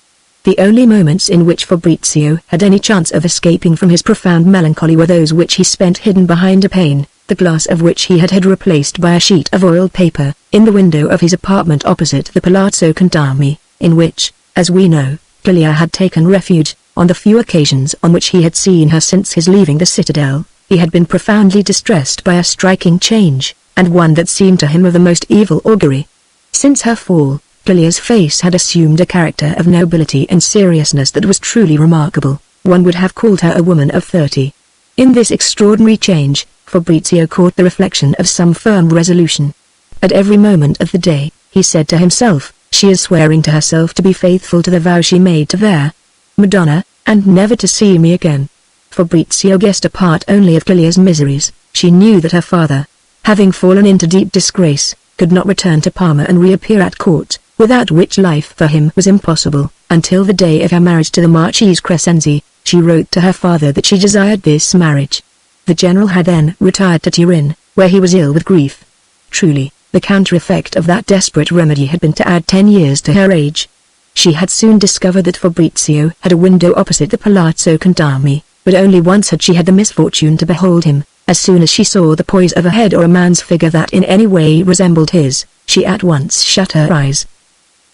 The only moments in which Fabrizio had any chance of escaping from his profound melancholy were those which he spent hidden behind a pane, the glass of which he had replaced by a sheet of oiled paper, in the window of his apartment opposite the Palazzo Candami, in which, as we know, Clelia had taken refuge. On the few occasions on which he had seen her since his leaving the citadel, he had been profoundly distressed by a striking change, and one that seemed to him of the most evil augury. Since her fall, Clelia's face had assumed a character of nobility and seriousness that was truly remarkable. One would have called her a woman of 30. In this extraordinary change, Fabrizio caught the reflection of some firm resolution. At every moment of the day, he said to himself, she is swearing to herself to be faithful to the vow she made to their Madonna, and never to see me again. Fabrizio guessed a part only of Clelia's miseries. She knew that her father, having fallen into deep disgrace, could not return to Parma and reappear at court, without which life for him was impossible. Until the day of her marriage to the Marchese Crescenzi, she wrote to her father that she desired this marriage. The general had then retired to Turin, where he was ill with grief. Truly, the counter-effect of that desperate remedy had been to add 10 years to her age. She had soon discovered that Fabrizio had a window opposite the Palazzo Condami, but only once had she had the misfortune to behold him. As soon as she saw the poise of a head or a man's figure that in any way resembled his, she at once shut her eyes.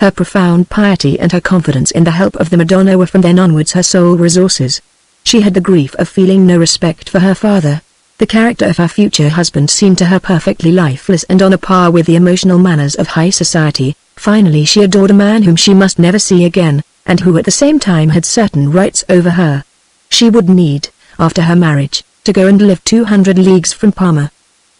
Her profound piety and her confidence in the help of the Madonna were from then onwards her sole resources. She had the grief of feeling no respect for her father. The character of her future husband seemed to her perfectly lifeless and on a par with the emotional manners of high society. Finally she adored a man whom she must never see again, and who at the same time had certain rights over her. She would need, after her marriage, to go and live 200 leagues from Parma.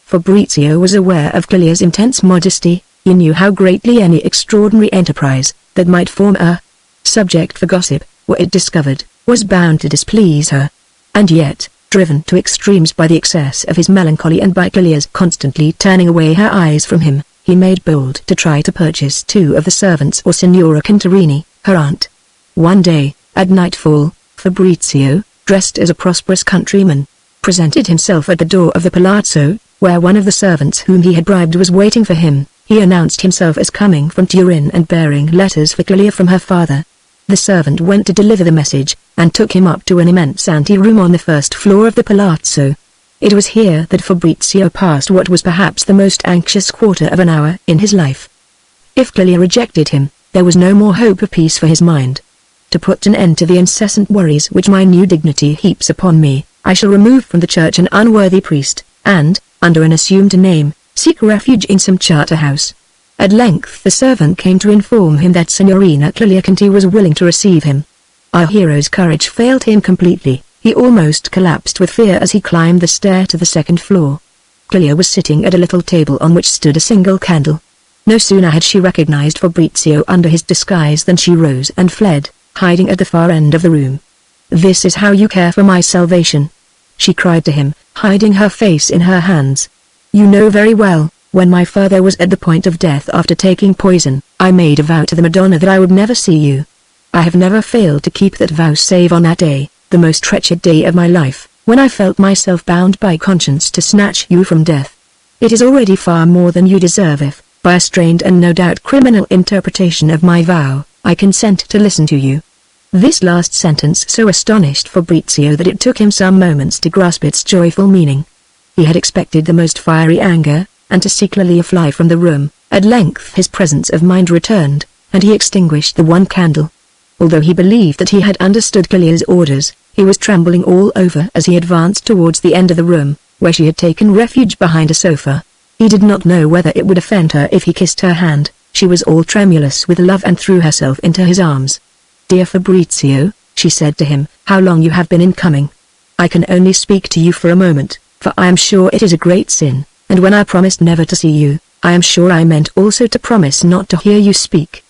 Fabrizio was aware of Clelia's intense modesty. He knew how greatly any extraordinary enterprise, that might form a subject for gossip, were it discovered, was bound to displease her. And yet, driven to extremes by the excess of his melancholy and by Clelia's constantly turning away her eyes from him, he made bold to try to purchase 2 of the servants or Signora Contarini, her aunt. One day, at nightfall, Fabrizio, dressed as a prosperous countryman, presented himself at the door of the palazzo, where one of the servants whom he had bribed was waiting for him. He announced himself as coming from Turin and bearing letters for Clelia from her father. The servant went to deliver the message, and took him up to an immense ante-room on the first floor of the palazzo. It was here that Fabrizio passed what was perhaps the most anxious quarter of an hour in his life. If Clelia rejected him, there was no more hope of peace for his mind. To put an end to the incessant worries which my new dignity heaps upon me, I shall remove from the church an unworthy priest, and, under an assumed name, seek refuge in some Charterhouse. At length the servant came to inform him that Signorina Clelia Conti was willing to receive him. Our hero's courage failed him completely. He almost collapsed with fear as he climbed the stair to the second floor. Clelia was sitting at a little table on which stood a single candle. No sooner had she recognized Fabrizio under his disguise than she rose and fled, hiding at the far end of the room. "This is how you care for my salvation," she cried to him, hiding her face in her hands. "You know very well, when my father was at the point of death after taking poison, I made a vow to the Madonna that I would never see you. I have never failed to keep that vow save on that day, the most wretched day of my life, when I felt myself bound by conscience to snatch you from death. It is already far more than you deserve if, by a strained and no doubt criminal interpretation of my vow, I consent to listen to you." This last sentence so astonished Fabrizio that it took him some moments to grasp its joyful meaning. He had expected the most fiery anger, and to see Clelia fly from the room. At length his presence of mind returned, and he extinguished the one candle. Although he believed that he had understood Clelia's orders, he was trembling all over as he advanced towards the end of the room, where she had taken refuge behind a sofa. He did not know whether it would offend her if he kissed her hand. She was all tremulous with love and threw herself into his arms. "Dear Fabrizio," she said to him, "how long you have been in coming. I can only speak to you for a moment, for I am sure it is a great sin, and when I promised never to see you, I am sure I meant also to promise not to hear you speak.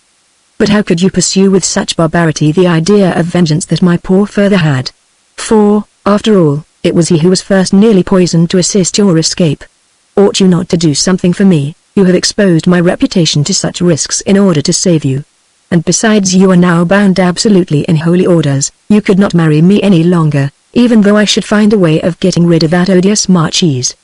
But how could you pursue with such barbarity the idea of vengeance that my poor father had? For, after all, it was he who was first nearly poisoned to assist your escape. Ought you not to do something for me, who have exposed my reputation to such risks in order to save you? And besides, you are now bound absolutely in holy orders. You could not marry me any longer, even though I should find a way of getting rid of that odious Marchese.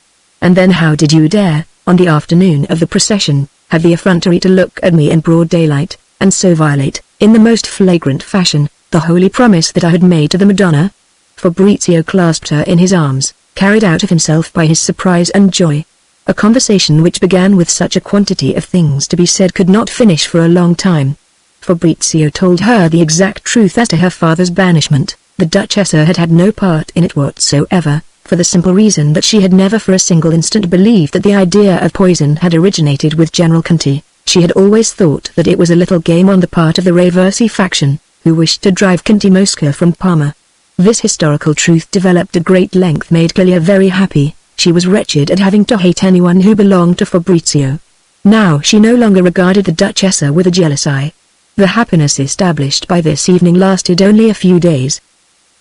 And then how did you dare, on the afternoon of the procession, have the effrontery to look at me in broad daylight, and so violate, in the most flagrant fashion, the holy promise that I had made to the Madonna?" Fabrizio clasped her in his arms, carried out of himself by his surprise and joy. A conversation which began with such a quantity of things to be said could not finish for a long time. Fabrizio told her the exact truth as to her father's banishment. The Duchessa had had no part in it whatsoever, for the simple reason that she had never for a single instant believed that the idea of poison had originated with General Conti. She had always thought that it was a little game on the part of the Reversi faction, who wished to drive Conti Mosca from Parma. This historical truth developed at great length made Clelia very happy. She was wretched at having to hate anyone who belonged to Fabrizio. Now she no longer regarded the Duchessa with a jealous eye. The happiness established by this evening lasted only a few days.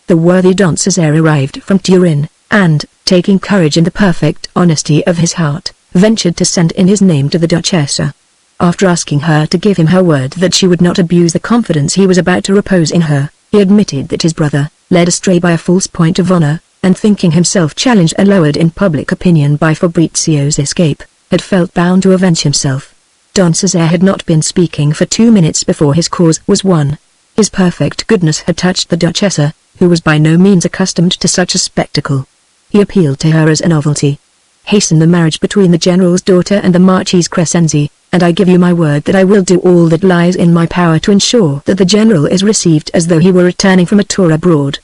The worthy Don Cesare arrived from Turin, and, taking courage in the perfect honesty of his heart, ventured to send in his name to the Duchessa. After asking her to give him her word that she would not abuse the confidence he was about to repose in her, he admitted that his brother, led astray by a false point of honor, and thinking himself challenged and lowered in public opinion by Fabrizio's escape, had felt bound to avenge himself. Don Cesare had not been speaking for 2 minutes before his cause was won. His perfect goodness had touched the Duchessa, who was by no means accustomed to such a spectacle. He appealed to her as a novelty. "Hasten the marriage between the General's daughter and the Marchese Crescenzi, and I give you my word that I will do all that lies in my power to ensure that the General is received as though he were returning from a tour abroad.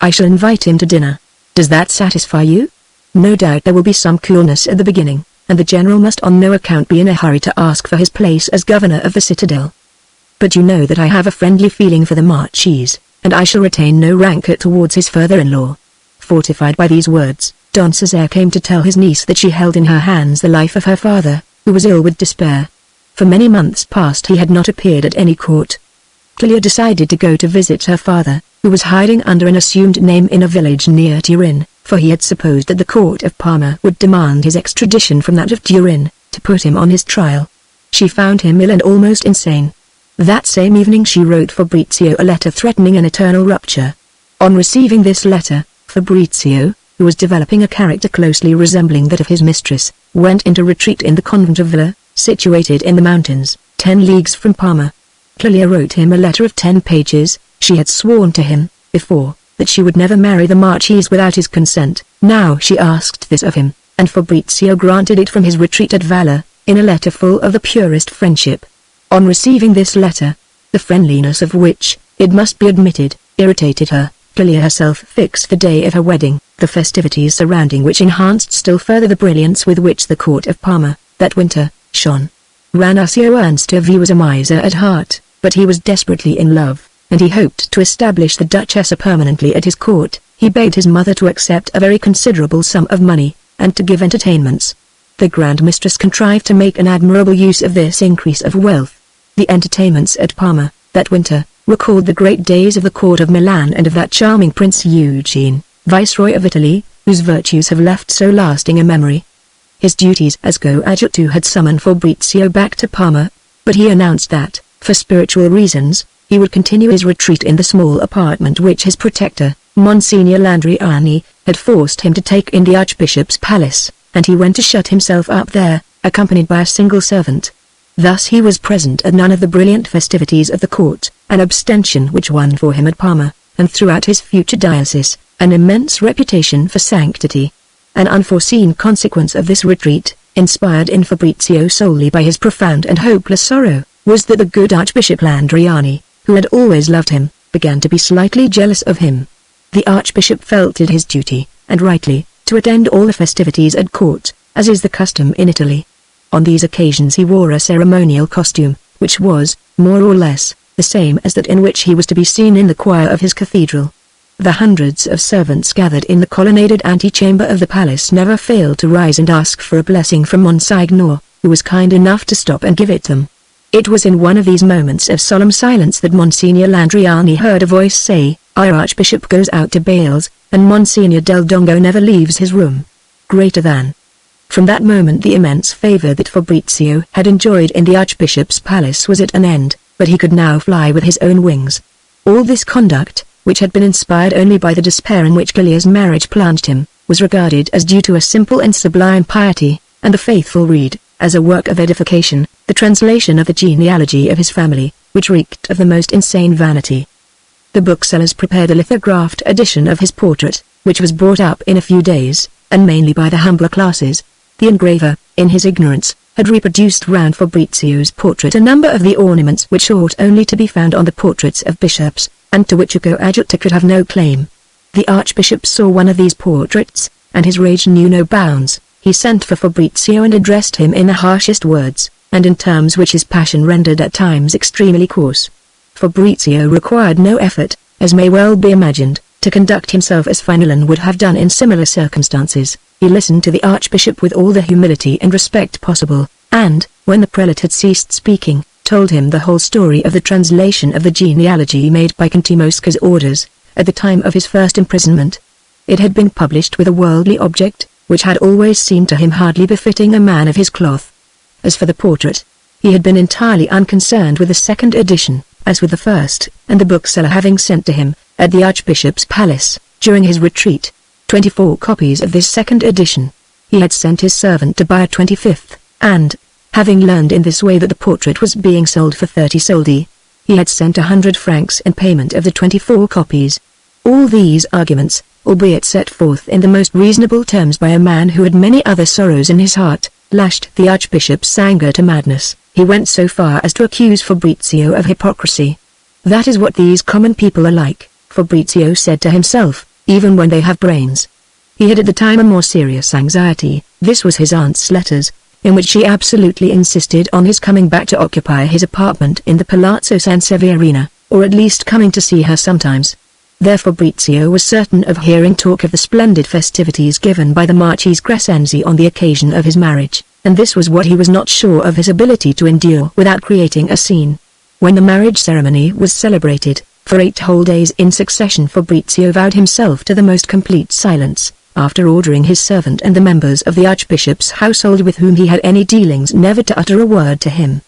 I shall invite him to dinner. Does that satisfy you? No doubt there will be some coolness at the beginning, and the General must on no account be in a hurry to ask for his place as governor of the citadel. But you know that I have a friendly feeling for the Marchese, and I shall retain no rancor towards his father-in-law." Fortified by these words, Don Cesare came to tell his niece that she held in her hands the life of her father, who was ill with despair. For many months past he had not appeared at any court. Clelia decided to go to visit her father, who was hiding under an assumed name in a village near Turin, for he had supposed that the court of Parma would demand his extradition from that of Turin, to put him on his trial. She found him ill and almost insane. That same evening she wrote Fabrizio a letter threatening an eternal rupture. On receiving this letter, Fabrizio, who was developing a character closely resembling that of his mistress, went into retreat in the convent of Villa, situated in the mountains, 10 leagues from Parma. Clelia wrote him a letter of 10 pages. She had sworn to him, before, that she would never marry the Marchese without his consent. Now she asked this of him, and Fabrizio granted it from his retreat at Valla, in a letter full of the purest friendship. On receiving this letter, the friendliness of which, it must be admitted, irritated her, Clelia herself fixed the day of her wedding, the festivities surrounding which enhanced still further the brilliance with which the court of Parma, that winter, shone. Ranuncio Ernstovi was a miser at heart, but he was desperately in love, and he hoped to establish the Duchessa permanently at his court. He begged his mother to accept a very considerable sum of money, and to give entertainments. The Grand Mistress contrived to make an admirable use of this increase of wealth. The entertainments at Parma, that winter, recalled the great days of the court of Milan and of that charming Prince Eugene, Viceroy of Italy, whose virtues have left so lasting a memory. His duties as coadjutor had summoned Fabrizio back to Parma, but he announced that, for spiritual reasons, he would continue his retreat in the small apartment which his protector, Monsignor Landriani, had forced him to take in the Archbishop's palace, and he went to shut himself up there, accompanied by a single servant. Thus he was present at none of the brilliant festivities of the court, an abstention which won for him at Parma, and throughout his future diocese, an immense reputation for sanctity. An unforeseen consequence of this retreat, inspired in Fabrizio solely by his profound and hopeless sorrow, was that the good Archbishop Landriani, who had always loved him, began to be slightly jealous of him. The Archbishop felt it his duty, and rightly, to attend all the festivities at court, as is the custom in Italy. On these occasions he wore a ceremonial costume, which was, more or less, the same as that in which he was to be seen in the choir of his cathedral. The hundreds of servants gathered in the colonnaded antechamber of the palace never failed to rise and ask for a blessing from Monsignor, who was kind enough to stop and give it them. It was in one of these moments of solemn silence that Monsignor Landriani heard a voice say, "Our Archbishop goes out to Bales, and Monsignor del Dongo never leaves his room." Greater than. From that moment the immense favor that Fabrizio had enjoyed in the Archbishop's palace was at an end, but he could now fly with his own wings. All this conduct, which had been inspired only by the despair in which Clelia's marriage plunged him, was regarded as due to a simple and sublime piety, and the faithful read, as a work of edification, the translation of the genealogy of his family, which reeked of the most insane vanity. The booksellers prepared a lithographed edition of his portrait, which was brought up in a few days, and mainly by the humbler classes. The engraver, in his ignorance, had reproduced round Fabrizio's portrait a number of the ornaments which ought only to be found on the portraits of bishops, and to which a coadjutor could have no claim. The Archbishop saw one of these portraits, and his rage knew no bounds. He sent for Fabrizio and addressed him in the harshest words, and in terms which his passion rendered at times extremely coarse. Fabrizio required no effort, as may well be imagined, to conduct himself as Fenelon would have done in similar circumstances. He listened to the Archbishop with all the humility and respect possible, and, when the prelate had ceased speaking, told him the whole story of the translation of the genealogy made by Conte Mosca's orders, at the time of his first imprisonment. It had been published with a worldly object, which had always seemed to him hardly befitting a man of his cloth. As for the portrait, he had been entirely unconcerned with the second edition, as with the first, and the bookseller having sent to him, at the Archbishop's palace, during his retreat, 24 copies of this second edition. He had sent his servant to buy a 25th, and, having learned in this way that the portrait was being sold for 30 soldi, he had sent 100 francs in payment of the 24 copies. All these arguments, albeit set forth in the most reasonable terms by a man who had many other sorrows in his heart, lashed the Archbishop's anger to madness. He went so far as to accuse Fabrizio of hypocrisy. "That is what these common people are like," Fabrizio said to himself, "even when they have brains." He had at the time a more serious anxiety. This was his aunt's letters, in which she absolutely insisted on his coming back to occupy his apartment in the Palazzo San Severino, or at least coming to see her sometimes. There Fabrizio was certain of hearing talk of the splendid festivities given by the Marchese Crescenzi on the occasion of his marriage, and this was what he was not sure of his ability to endure without creating a scene. When the marriage ceremony was celebrated, for 8 whole days in succession Fabrizio vowed himself to the most complete silence, after ordering his servant and the members of the Archbishop's household with whom he had any dealings never to utter a word to him.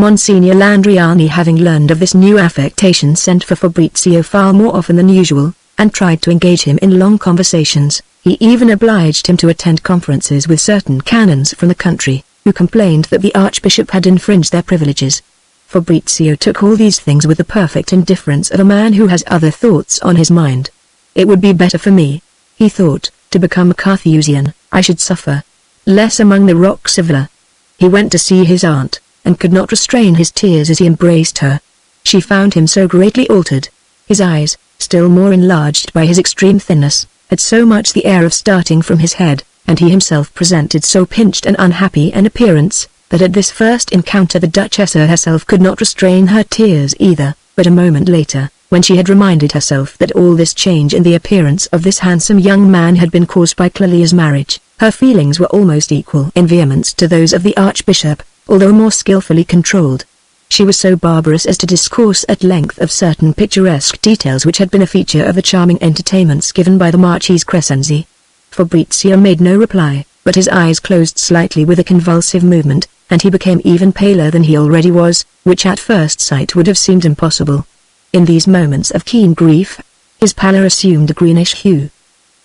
Monsignor Landriani, having learned of this new affectation, sent for Fabrizio far more often than usual, and tried to engage him in long conversations. He even obliged him to attend conferences with certain canons from the country, who complained that the Archbishop had infringed their privileges. Fabrizio took all these things with the perfect indifference of a man who has other thoughts on his mind. "It would be better for me," he thought, "to become a Carthusian. I should suffer less among the rocks of Villa." He went to see his aunt, and could not restrain his tears as he embraced her. She found him so greatly altered. His eyes, still more enlarged by his extreme thinness, had so much the air of starting from his head, and he himself presented so pinched and unhappy an appearance, that at this first encounter the Duchessa herself could not restrain her tears either. But a moment later, when she had reminded herself that all this change in the appearance of this handsome young man had been caused by Clelia's marriage, her feelings were almost equal in vehemence to those of the Archbishop, although more skillfully controlled. She was so barbarous as to discourse at length of certain picturesque details which had been a feature of the charming entertainments given by the Marchese Crescenzi. Fabrizio made no reply, but his eyes closed slightly with a convulsive movement, and he became even paler than he already was, which at first sight would have seemed impossible. In these moments of keen grief, his pallor assumed a greenish hue.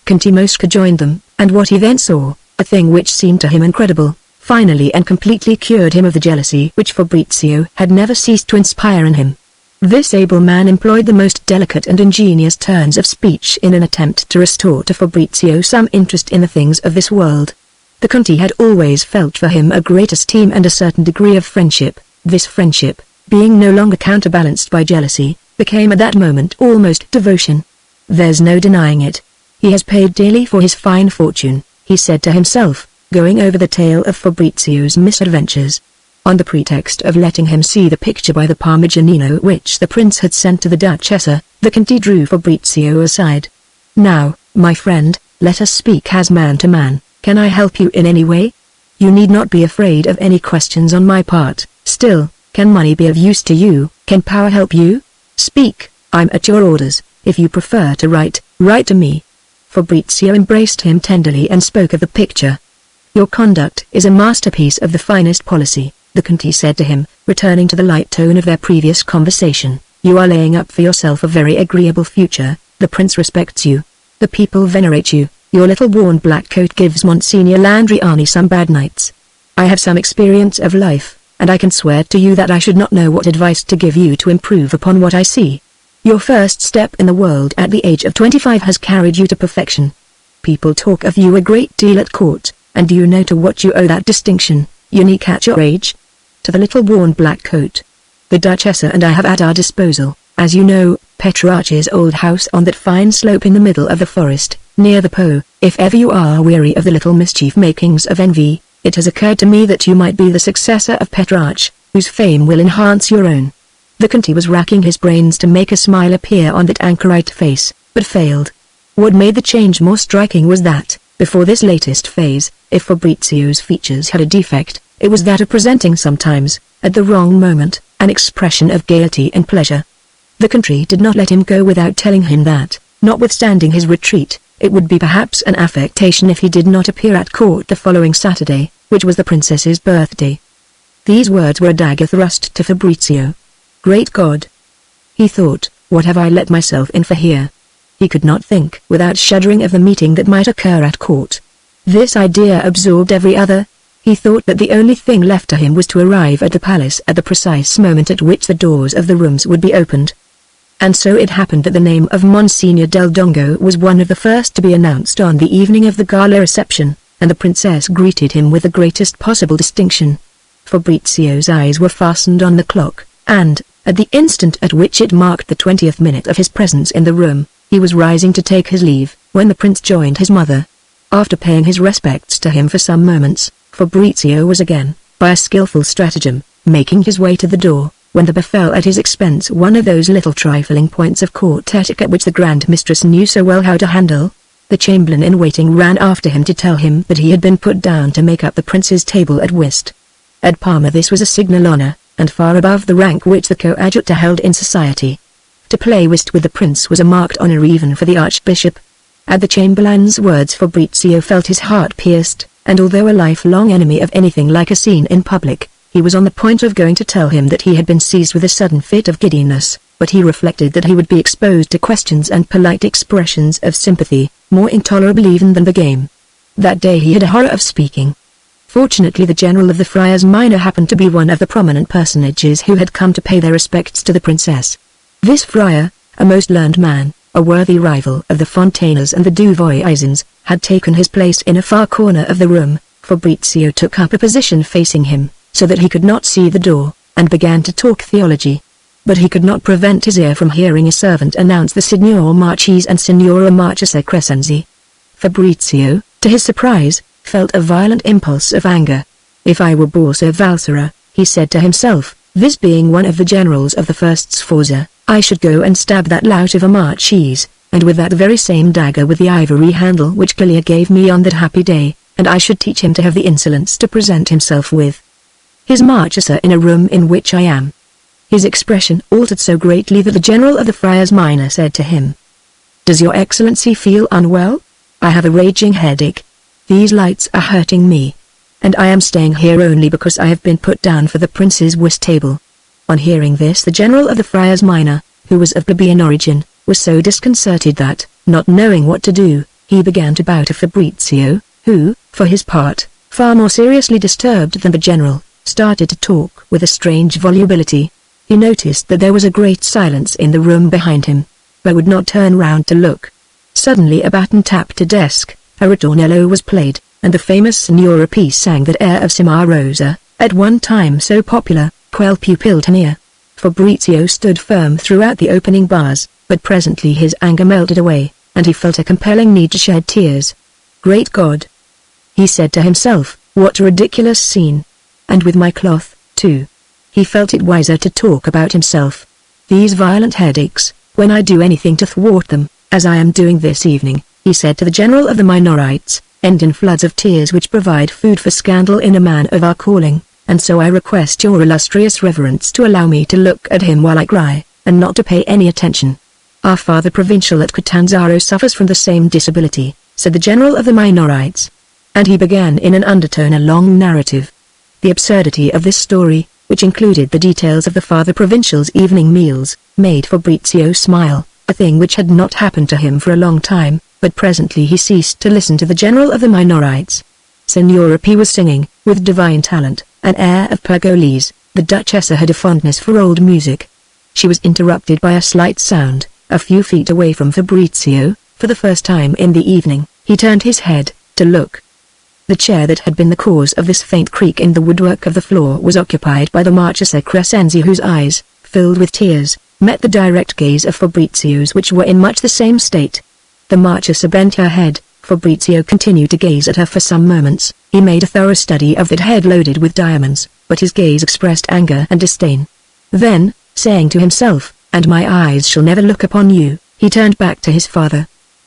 Conti Mosca joined them, and what he then saw, a thing which seemed to him incredible, finally and completely cured him of the jealousy which Fabrizio had never ceased to inspire in him. This able man employed the most delicate and ingenious turns of speech in an attempt to restore to Fabrizio some interest in the things of this world. The Conti had always felt for him a great esteem and a certain degree of friendship. This friendship, being no longer counterbalanced by jealousy, became at that moment almost devotion. "There's no denying it. He has paid dearly for his fine fortune," he said to himself, going over the tale of Fabrizio's misadventures. On the pretext of letting him see the picture by the Parmigianino which the prince had sent to the Duchessa, the Conti drew Fabrizio aside. "Now, my friend, let us speak as man to man. Can I help you in any way? You need not be afraid of any questions on my part. Still, can money be of use to you? Can power help you? Speak, I'm at your orders. If you prefer to write, write to me." Fabrizio embraced him tenderly and spoke of the picture. "Your conduct is a masterpiece of the finest policy," the Conti said to him, returning to the light tone of their previous conversation. "You are laying up for yourself a very agreeable future. The prince respects you. The people venerate you. Your little worn black coat gives Monsignor Landriani some bad nights. I have some experience of life, and I can swear to you that I should not know what advice to give you to improve upon what I see. Your first step in the world at the age of 25 has carried you to perfection. People talk of you a great deal at court, and do you know to what you owe that distinction, unique at your age? To the little worn black coat. The Duchessa and I have at our disposal, as you know, Petrarch's old house on that fine slope in the middle of the forest, near the Po. If ever you are weary of the little mischief-makings of envy, it has occurred to me that you might be the successor of Petrarch, whose fame will enhance your own." The Conti was racking his brains to make a smile appear on that anchorite face, but failed. What made the change more striking was that, before this latest phase, if Fabrizio's features had a defect, it was that of presenting sometimes, at the wrong moment, an expression of gaiety and pleasure. The Conti did not let him go without telling him that, notwithstanding his retreat, It would be perhaps an affectation if he did not appear at court the following Saturday, which was the princess's birthday. These words were a dagger thrust to Fabrizio. Great God! He thought, what have I let myself in for here? He could not think without shuddering of the meeting that might occur at court. This idea absorbed every other. He thought that the only thing left to him was to arrive at the palace at the precise moment at which the doors of the rooms would be opened. And so it happened that the name of Monsignor del Dongo was one of the first to be announced on the evening of the gala reception, and the princess greeted him with the greatest possible distinction. Fabrizio's eyes were fastened on the clock, and, at the instant at which it marked the 20th minute of his presence in the room, he was rising to take his leave, when the prince joined his mother. After paying his respects to him for some moments, Fabrizio was again, by a skillful stratagem, making his way to the door, when there befell at his expense one of those little trifling points of court etiquette which the Grand Mistress knew so well how to handle. The chamberlain in waiting ran after him to tell him that he had been put down to make up the prince's table at whist. At Parma this was a signal honor, and far above the rank which the coadjutor held in society. To play whist with the prince was a marked honor even for the archbishop. At the chamberlain's words Fabrizio felt his heart pierced, and although a lifelong enemy of anything like a scene in public, he was on the point of going to tell him that he had been seized with a sudden fit of giddiness, but he reflected that he would be exposed to questions and polite expressions of sympathy, more intolerable even than the game. That day he had a horror of speaking. Fortunately the general of the Friars Minor happened to be one of the prominent personages who had come to pay their respects to the princess. This friar, a most learned man, a worthy rival of the Fontainers and the Duvoisins, had taken his place in a far corner of the room. Fabrizio took up a position facing him, so that he could not see the door, and began to talk theology. But he could not prevent his ear from hearing a servant announce the Signor Marchese and Signora Marchesa Crescenzi. Fabrizio, to his surprise, felt a violent impulse of anger. If I were Borso Valsera, he said to himself, this being one of the generals of the First Sforza, I should go and stab that lout of a Marchese, and with that very same dagger with the ivory handle which Clelia gave me on that happy day, and I should teach him to have the insolence to present himself with his Marchesa in a room in which I am. His expression altered so greatly that the general of the Friars Minor said to him, Does your excellency feel unwell? I have a raging headache. These lights are hurting me. And I am staying here only because I have been put down for the prince's whist table. On hearing this the general of the Friars Minor, who was of plebeian origin, was so disconcerted that, not knowing what to do, he began to bow to Fabrizio, who, for his part, far more seriously disturbed than the general, started to talk with a strange volubility. He noticed that there was a great silence in the room behind him, but would not turn round to look. Suddenly a baton tapped a desk, a ritornello was played, and the famous Signora P sang that air of Cimarosa, at one time so popular, Quel pupil tenia. Fabrizio stood firm throughout the opening bars, but presently his anger melted away, and he felt a compelling need to shed tears. Great God! He said to himself, what a ridiculous scene! And with my cloth, too. He felt it wiser to talk about himself. These violent headaches, when I do anything to thwart them, as I am doing this evening, he said to the general of the Minorites, end in floods of tears which provide food for scandal in a man of our calling, and so I request your illustrious reverence to allow me to look at him while I cry, and not to pay any attention. Our father provincial at Catanzaro suffers from the same disability, said the general of the Minorites. And he began in an undertone a long narrative. The absurdity of this story, which included the details of the father provincial's evening meals, made Fabrizio smile, a thing which had not happened to him for a long time, but presently he ceased to listen to the general of the Minorites. Signora P was singing, with divine talent, an air of Pergolese. The Duchessa had a fondness for old music. She was interrupted by a slight sound, a few feet away from Fabrizio. For the first time in the evening, he turned his head, to look. The chair that had been the cause of this faint creak in the woodwork of the floor was occupied by the Marchesa Crescenzi, whose eyes, filled with tears, met the direct gaze of Fabrizio's, which were in much the same state. The Marchesa bent her head. Fabrizio continued to gaze at her for some moments. He made a thorough study of that head loaded with diamonds, but his gaze expressed anger and disdain. Then, saying to himself, and my eyes shall never look upon you, he turned back to his father,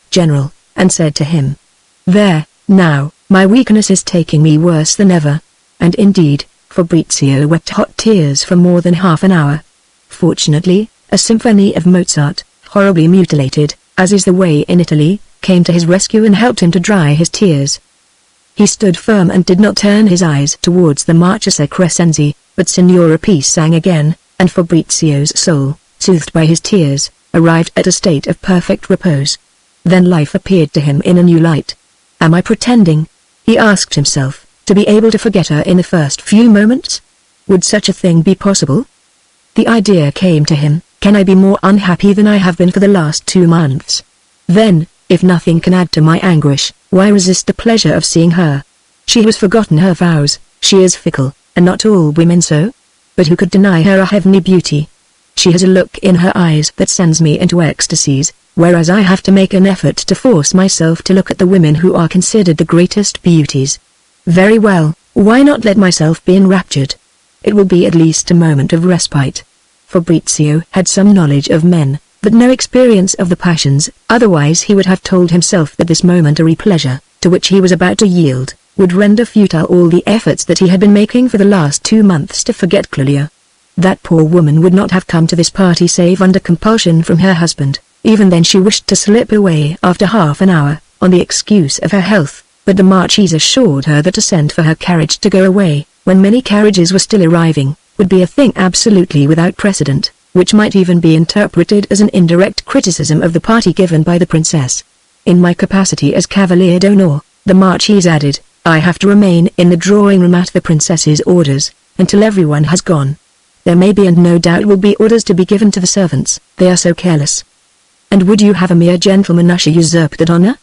General, and said to him, There, now, my weakness is taking me worse than ever. And indeed, Fabrizio wept hot tears for more than half an hour. Fortunately, a symphony of Mozart, horribly mutilated, as is the way in Italy, came to his rescue and helped him to dry his tears. He stood firm and did not turn his eyes towards the Marchesa Crescenzi, but Signora Peace sang again, and Fabrizio's soul, soothed by his tears, arrived at a state of perfect repose. Then life appeared to him in a new light. Am I pretending, he asked himself, to be able to forget her in the first few moments? Would such a thing be possible? The idea came to him, can I be more unhappy than I have been for the last 2 months? Then, if nothing can add to my anguish, why resist the pleasure of seeing her? She has forgotten her vows, she is fickle, and not all women so? But who could deny her a heavenly beauty? She has a look in her eyes that sends me into ecstasies, whereas I have to make an effort to force myself to look at the women who are considered the greatest beauties. Very well, why not let myself be enraptured? It will be at least a moment of respite. Fabrizio had some knowledge of men, but no experience of the passions, otherwise he would have told himself that this momentary pleasure, to which he was about to yield, would render futile all the efforts that he had been making for the last 2 months to forget Clelia. That poor woman would not have come to this party save under compulsion from her husband. Even then she wished to slip away after half an hour, on the excuse of her health, but the Marchese assured her that to send for her carriage to go away, when many carriages were still arriving, would be a thing absolutely without precedent, which might even be interpreted as an indirect criticism of the party given by the princess. In my capacity as Cavalier d'Honneur, the Marchese added, I have to remain in the drawing room at the princess's orders, until everyone has gone. There may be and no doubt will be orders to be given to the servants, they are so careless. And would you have a mere gentleman usher usurp that honor?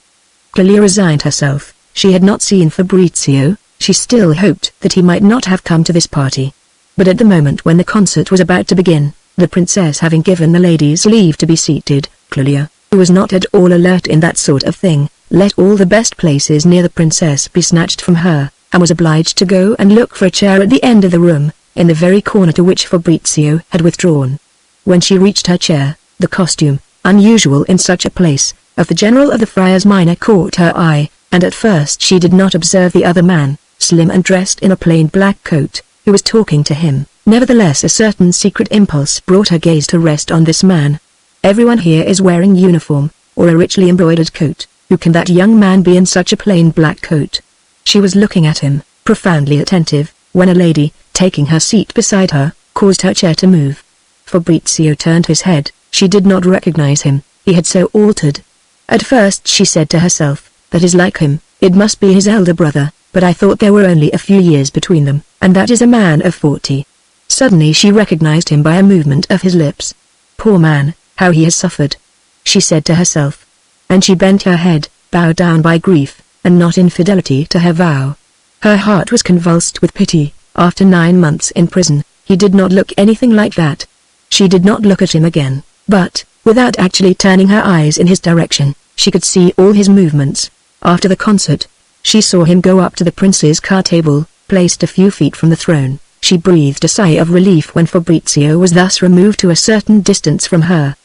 Clelia resigned herself. She had not seen Fabrizio, she still hoped that he might not have come to this party. But at the moment when the concert was about to begin, the princess having given the ladies leave to be seated, Clelia, who was not at all alert in that sort of thing, let all the best places near the princess be snatched from her, and was obliged to go and look for a chair at the end of the room, in the very corner to which Fabrizio had withdrawn. When she reached her chair, the costume, unusual in such a place, of the general of the Friars Minor caught her eye, and at first she did not observe the other man, slim and dressed in a plain black coat, who was talking to him. Nevertheless a certain secret impulse brought her gaze to rest on this man. Everyone here is wearing uniform, or a richly embroidered coat. Who can that young man be in such a plain black coat? She was looking at him, profoundly attentive, when a lady, taking her seat beside her, caused her chair to move. Fabrizio turned his head. She did not recognize him, he had so altered. At first she said to herself, that is like him, it must be his elder brother, but I thought there were only a few years between them, and that is a man of 40. Suddenly she recognized him by a movement of his lips. Poor man, how he has suffered, she said to herself. And she bent her head, bowed down by grief, and not infidelity to her vow. Her heart was convulsed with pity. After 9 months in prison, he did not look anything like that. She did not look at him again, but, without actually turning her eyes in his direction, she could see all his movements. After the concert, she saw him go up to the prince's card table, placed a few feet from the throne. She breathed a sigh of relief when Fabrizio was thus removed to a certain distance from her.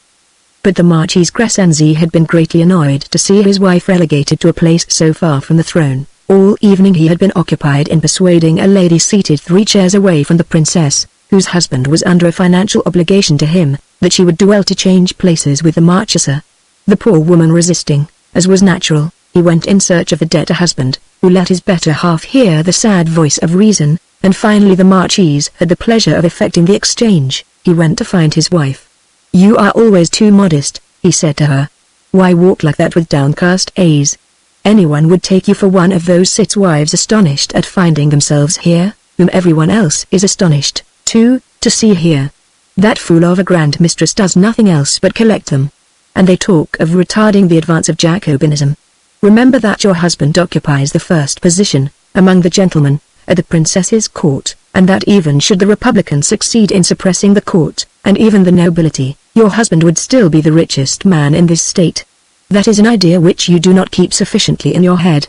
But the Marchese Crescenzi had been greatly annoyed to see his wife relegated to a place so far from the throne. All evening he had been occupied in persuading a lady seated 3 chairs away from the princess, whose husband was under a financial obligation to him, that she would do well to change places with the Marchesa. The poor woman resisting, as was natural, he went in search of the debtor husband, who let his better half hear the sad voice of reason, and finally the Marchese had the pleasure of effecting the exchange. He went to find his wife. You are always too modest, he said to her. Why walk like that with downcast eyes? Anyone would take you for one of those cits' wives astonished at finding themselves here, whom everyone else is astonished, too, to see here. That fool of a grand mistress does nothing else but collect them. And they talk of retarding the advance of Jacobinism. Remember that your husband occupies the first position, among the gentlemen, at the princess's court, and that even should the Republicans succeed in suppressing the court, and even the nobility, your husband would still be the richest man in this state. That is an idea which you do not keep sufficiently in your head.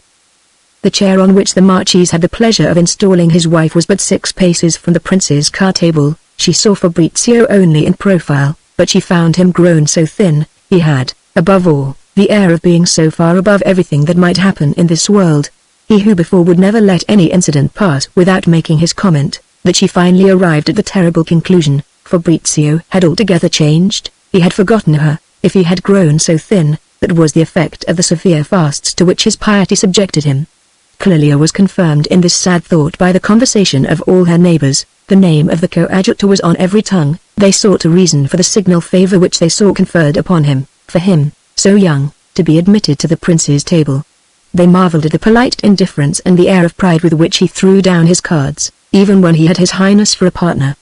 The chair on which the Marchese had the pleasure of installing his wife was but 6 paces from the prince's card table. She saw Fabrizio only in profile, but she found him grown so thin. He had, above all, the air of being so far above everything that might happen in this world. He who before would never let any incident pass without making his comment, that she finally arrived at the terrible conclusion, Fabrizio had altogether changed. He had forgotten her. If he had grown so thin, That was the effect of the severe fasts to which his piety subjected him. Clelia was confirmed in this sad thought by the conversation of all her neighbors. The name of the coadjutor was on every tongue. They sought a reason for the signal favor which they saw conferred upon him, for him, so young, to be admitted to the prince's table. They marveled at the polite indifference and the air of pride with which he threw down his cards, even when he had his highness for a partner.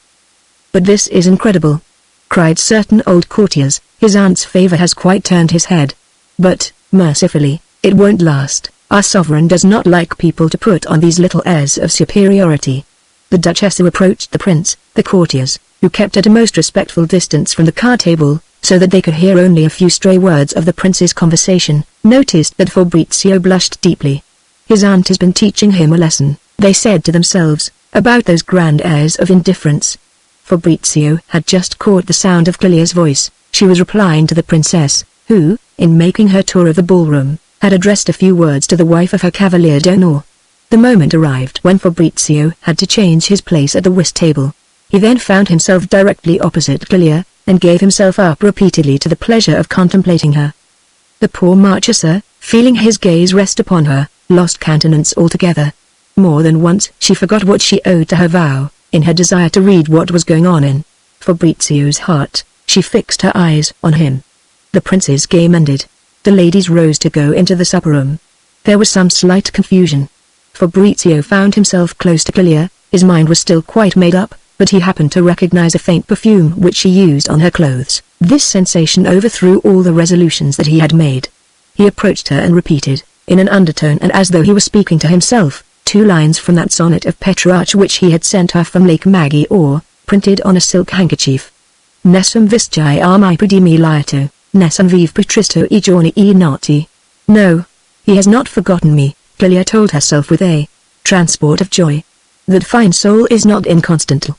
"But this is incredible!" cried certain old courtiers. "His aunt's favor has quite turned his head. But, mercifully, it won't last. Our sovereign does not like people to put on these little airs of superiority." The Duchess approached the prince. The courtiers, who kept at a most respectful distance from the card table, so that they could hear only a few stray words of the prince's conversation, noticed that Fabrizio blushed deeply. "His aunt has been teaching him a lesson," they said to themselves, "about those grand airs of indifference." Fabrizio had just caught the sound of Clelia's voice. She was replying to the princess, who, in making her tour of the ballroom, had addressed a few words to the wife of her cavalier d'honneur. The moment arrived when Fabrizio had to change his place at the whist table. He then found himself directly opposite Clelia, and gave himself up repeatedly to the pleasure of contemplating her. The poor Marchesa, feeling his gaze rest upon her, lost countenance altogether. More than once she forgot what she owed to her vow, in her desire to read what was going on in Fabrizio's heart. She fixed her eyes on him. The prince's game ended. The ladies rose to go into the supper room. There was some slight confusion. Fabrizio found himself close to Clelia. His mind was still quite made up, but he happened to recognize a faint perfume which she used on her clothes. This sensation overthrew all the resolutions that he had made. He approached her and repeated, in an undertone and as though he were speaking to himself, 2 lines from that sonnet of Petrarch which he had sent her from Lake Maggiore, printed on a silk handkerchief. Nessun viscai mai più di me lieto, nessun vive più tristo I giorni I notti. No, he has not forgotten me, Clelia told herself with a transport of joy. That fine soul is not inconstant.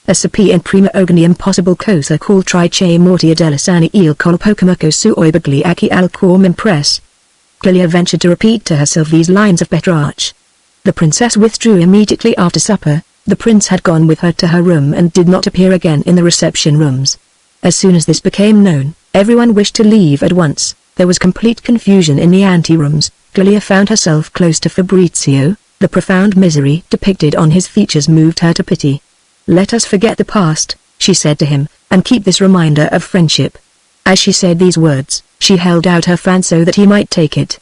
A sapient prima ogni impossible cosa call trice mortia della sana il colpocomoco suoi bagliacchi al cor m'impress. Clelia ventured to repeat to herself these lines of Petrarch. The princess withdrew immediately after supper. The prince had gone with her to her room and did not appear again in the reception rooms. As soon as this became known, everyone wished to leave at once. There was complete confusion in the anterooms. Clelia found herself close to Fabrizio. The profound misery depicted on his features moved her to pity. "Let us forget the past," she said to him, "and keep this reminder of friendship." As she said these words, she held out her fan so that he might take it.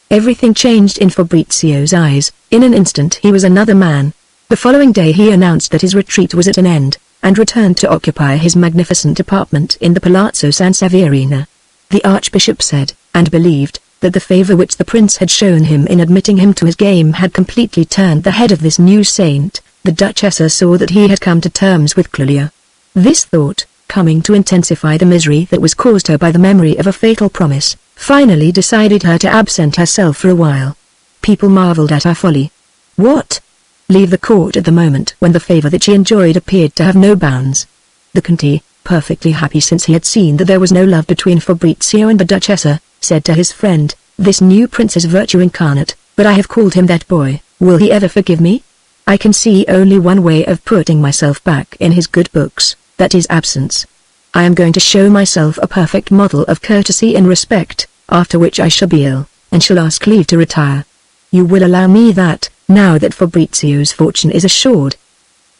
Everything changed in Fabrizio's eyes. In an instant he was another man. The following day he announced that his retreat was at an end, and returned to occupy his magnificent apartment in the Palazzo San Severino. The archbishop said, and believed, that the favor which the prince had shown him in admitting him to his game had completely turned the head of this new saint. The Duchessa saw that he had come to terms with Clelia. This thought, coming to intensify the misery that was caused her by the memory of a fatal promise, finally decided her to absent herself for a while. People marveled at her folly. What? Leave the court at the moment when the favor that she enjoyed appeared to have no bounds. The Conte, perfectly happy since he had seen that there was no love between Fabrizio and the Duchessa, said to his friend, "This new prince is virtue incarnate, but I have called him that boy. Will he ever forgive me? I can see only one way of putting myself back in his good books, that is absence. I am going to show myself a perfect model of courtesy and respect, after which I shall be ill, and shall ask leave to retire. You will allow me that, now that Fabrizio's fortune is assured.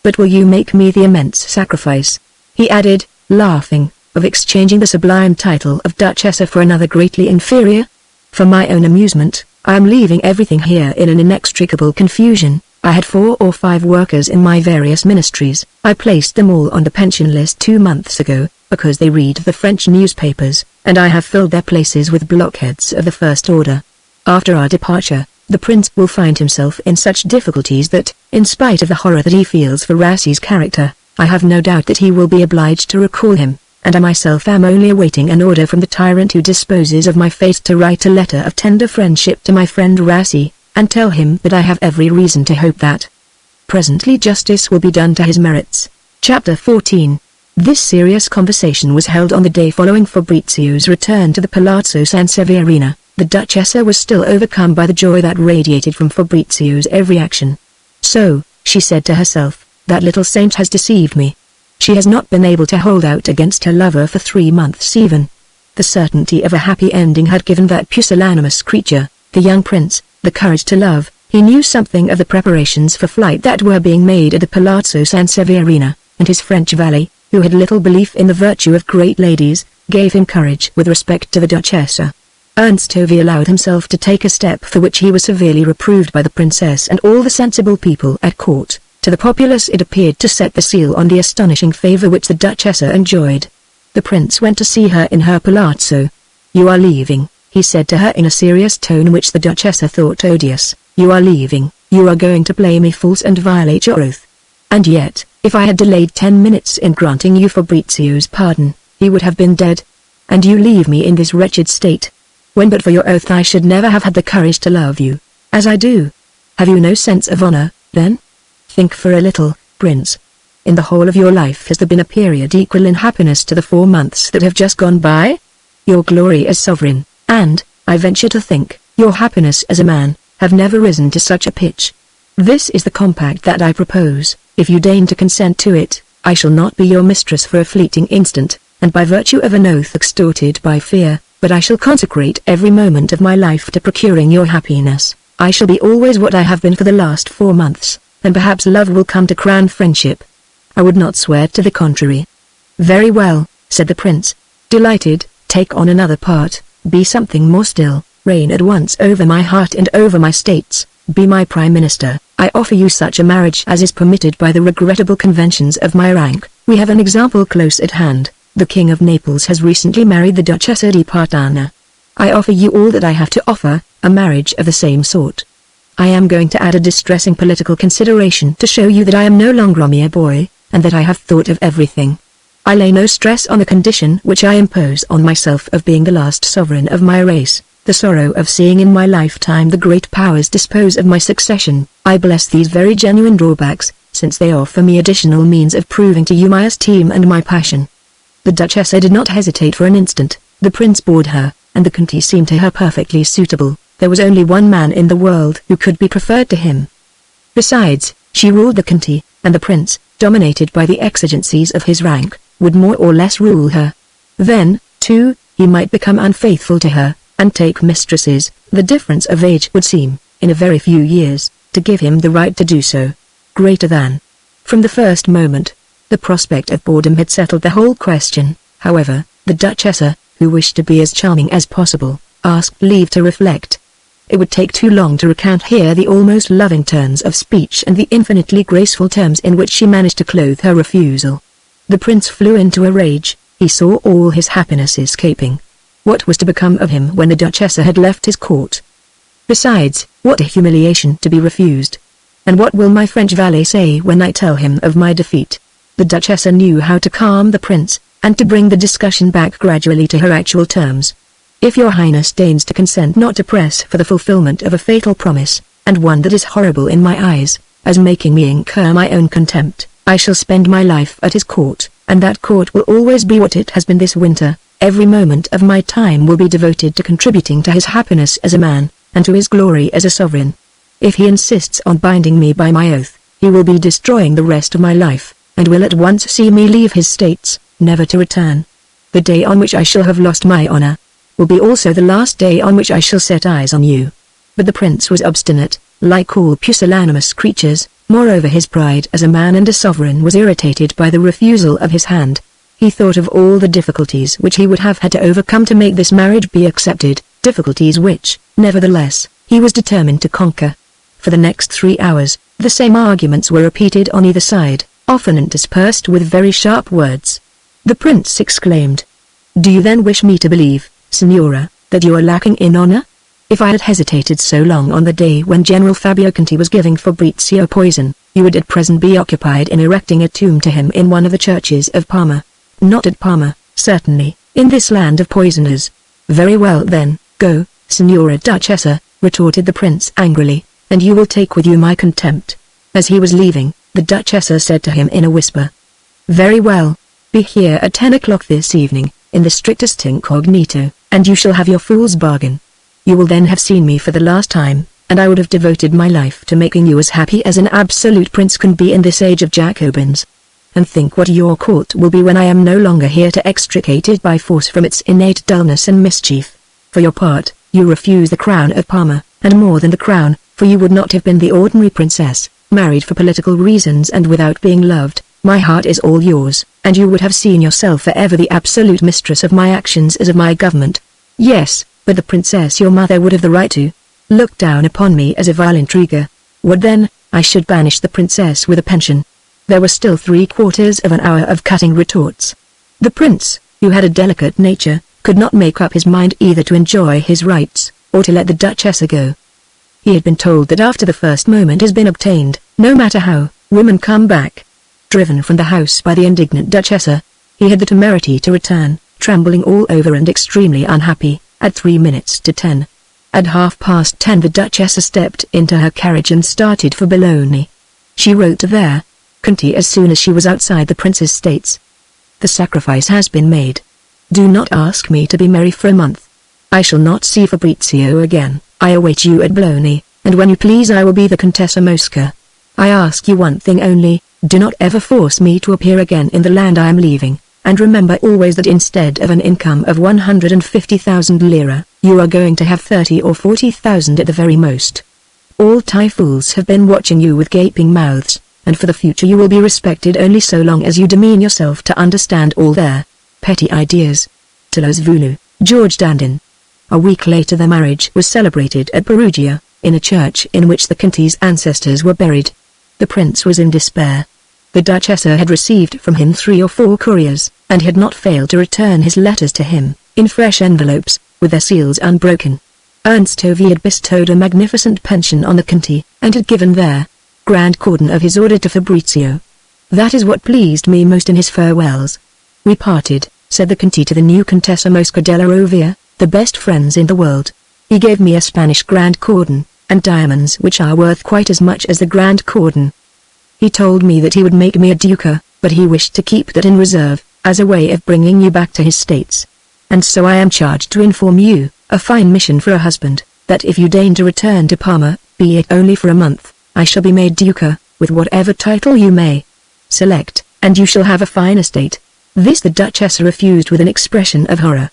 But will you make me the immense sacrifice," he added, laughing, "of exchanging the sublime title of Duchessa for another greatly inferior? For my own amusement, I am leaving everything here in an inextricable confusion. I had 4 or 5 workers in my various ministries. I placed them all on the pension list 2 months ago, because they read the French newspapers, and I have filled their places with blockheads of the first order. After our departure, the prince will find himself in such difficulties that, in spite of the horror that he feels for Rassi's character, I have no doubt that he will be obliged to recall him, and I myself am only awaiting an order from the tyrant who disposes of my fate to write a letter of tender friendship to my friend Rassi, and tell him that I have every reason to hope that presently justice will be done to his merits." Chapter 14. This serious conversation was held on the day following Fabrizio's return to the Palazzo San Severino. The Duchessa was still overcome by the joy that radiated from Fabrizio's every action. "So," she said to herself, "that little saint has deceived me. She has not been able to hold out against her lover for 3 months even. The certainty of a happy ending had given that pusillanimous creature, the young prince, the courage to love. He knew something of the preparations for flight that were being made at the Palazzo Sanseverina, and his French valet, who had little belief in the virtue of great ladies, gave him courage with respect to the Duchessa. Ernst Tovey allowed himself to take a step for which he was severely reproved by the princess and all the sensible people at court. To the populace it appeared to set the seal on the astonishing favor which the Duchessa enjoyed. The prince went to see her in her palazzo. "You are leaving," he said to her in a serious tone which the Duchessa thought odious. "You are leaving, you are going to play me false and violate your oath. And yet, if I had delayed 10 minutes in granting you Fabrizio's pardon, he would have been dead. And you leave me in this wretched state, when but for your oath I should never have had the courage to love you, as I do. Have you no sense of honor, then? Think for a little, prince. In the whole of your life has there been a period equal in happiness to the 4 months that have just gone by? Your glory as sovereign, and, I venture to think, your happiness as a man, have never risen to such a pitch. This is the compact that I propose. If you deign to consent to it, I shall not be your mistress for a fleeting instant, and by virtue of an oath extorted by fear, but I shall consecrate every moment of my life to procuring your happiness. I shall be always what I have been for the last 4 months, and perhaps love will come to crown friendship. I would not swear to the contrary." "Very well," said the prince, delighted. "Take on another part, be something more still, reign at once over my heart and over my states, be my prime minister. I offer you such a marriage as is permitted by the regrettable conventions of my rank. We have an example close at hand. The King of Naples has recently married the Duchessa di Partana. I offer you all that I have to offer, a marriage of the same sort. I am going to add a distressing political consideration to show you that I am no longer a mere boy, and that I have thought of everything. I lay no stress on the condition which I impose on myself of being the last sovereign of my race, the sorrow of seeing in my lifetime the great powers dispose of my succession. I bless these very genuine drawbacks, since they offer me additional means of proving to you my esteem and my passion." The Duchessa did not hesitate for an instant. The prince bored her, and the Conti seemed to her perfectly suitable. There was only one man in the world who could be preferred to him. Besides, she ruled the Conti, and the prince, dominated by the exigencies of his rank, would more or less rule her. Then, too, he might become unfaithful to her, and take mistresses. The difference of age would seem, in a very few years, to give him the right to do so. Greater than. From the first moment, the prospect of boredom had settled the whole question. However, the Duchessa, who wished to be as charming as possible, asked leave to reflect. It would take too long to recount here the almost loving turns of speech and the infinitely graceful terms in which she managed to clothe her refusal. The prince flew into a rage. He saw all his happiness escaping. What was to become of him when the Duchessa had left his court? Besides, what a humiliation to be refused. And what will my French valet say when I tell him of my defeat? The Duchessa knew how to calm the prince, and to bring the discussion back gradually to her actual terms. "If your highness deigns to consent not to press for the fulfillment of a fatal promise, and one that is horrible in my eyes, as making me incur my own contempt, I shall spend my life at his court, and that court will always be what it has been this winter. Every moment of my time will be devoted to contributing to his happiness as a man, and to his glory as a sovereign. If he insists on binding me by my oath, he will be destroying the rest of my life, and will at once see me leave his states, never to return. The day on which I shall have lost my honor, will be also the last day on which I shall set eyes on you." But the prince was obstinate, like all pusillanimous creatures. Moreover, his pride as a man and a sovereign was irritated by the refusal of his hand. He thought of all the difficulties which he would have had to overcome to make this marriage be accepted, difficulties which, nevertheless, he was determined to conquer. For the next 3 hours, the same arguments were repeated on either side, often interspersed with very sharp words. The prince exclaimed, "Do you then wish me to believe, Signora, that you are lacking in honor? If I had hesitated so long on the day when General Fabio Conti was giving Fabrizio poison, you would at present be occupied in erecting a tomb to him in one of the churches of Parma. Not at Parma, certainly, in this land of poisoners." "Very well then, go, Signora Duchessa," retorted the prince angrily, "and you will take with you my contempt." As he was leaving, the Duchessa said to him in a whisper, "Very well. Be here at 10 o'clock this evening, in the strictest incognito, and you shall have your fool's bargain. You will then have seen me for the last time, and I would have devoted my life to making you as happy as an absolute prince can be in this age of Jacobins. and think what your court will be when I am no longer here to extricate it by force from its innate dullness and mischief. For your part, you refuse the crown of Parma, and more than the crown, for you would not have been the ordinary princess, married for political reasons and without being loved. My heart is all yours, and you would have seen yourself forever the absolute mistress of my actions as of my government. Yes, but the princess your mother would have the right to look down upon me as a vile intriguer. What then? I should banish the princess with a pension. There was still 3/4 of an hour of cutting retorts. The prince, who had a delicate nature, could not make up his mind either to enjoy his rights, or to let the duchess go. He had been told that after the first moment has been obtained, no matter how, women come back. Driven from the house by the indignant duchessa, he had the temerity to return, trembling all over and extremely unhappy, at 3 minutes to 10. At 10:30 the duchessa stepped into her carriage and started for Bologna. She wrote to their Conti as soon as she was outside the prince's states. The sacrifice has been made. Do not ask me to be merry for a month. I shall not see Fabrizio again. I await you at Bologna, and when you please I will be the Contessa Mosca. I ask you one thing only, do not ever force me to appear again in the land I am leaving, and remember always that instead of an income of 150,000 lira, you are going to have 30 or 40,000 at the very most. All Thai fools have been watching you with gaping mouths, and for the future you will be respected only so long as you demean yourself to understand all their petty ideas. Telos Vulu, George Dandin. A week later the marriage was celebrated at Perugia, in a church in which the Conti's ancestors were buried. The prince was in despair. The duchessa had received from him 3 or 4 couriers, and had not failed to return his letters to him, in fresh envelopes, with their seals unbroken. Ernst Tovey had bestowed a magnificent pension on the Conti, and had given their grand cordon of his order to Fabrizio. That is what pleased me most in his farewells. We parted, said the Conti to the new Contessa Mosca della Rovia, the best friends in the world. He gave me a Spanish grand cordon, and diamonds which are worth quite as much as the grand cordon. He told me that he would make me a duca, but he wished to keep that in reserve, as a way of bringing you back to his states. And so I am charged to inform you, a fine mission for a husband, that if you deign to return to Parma, be it only for a month, I shall be made duca, with whatever title you may select, and you shall have a fine estate. This the duchessa refused with an expression of horror.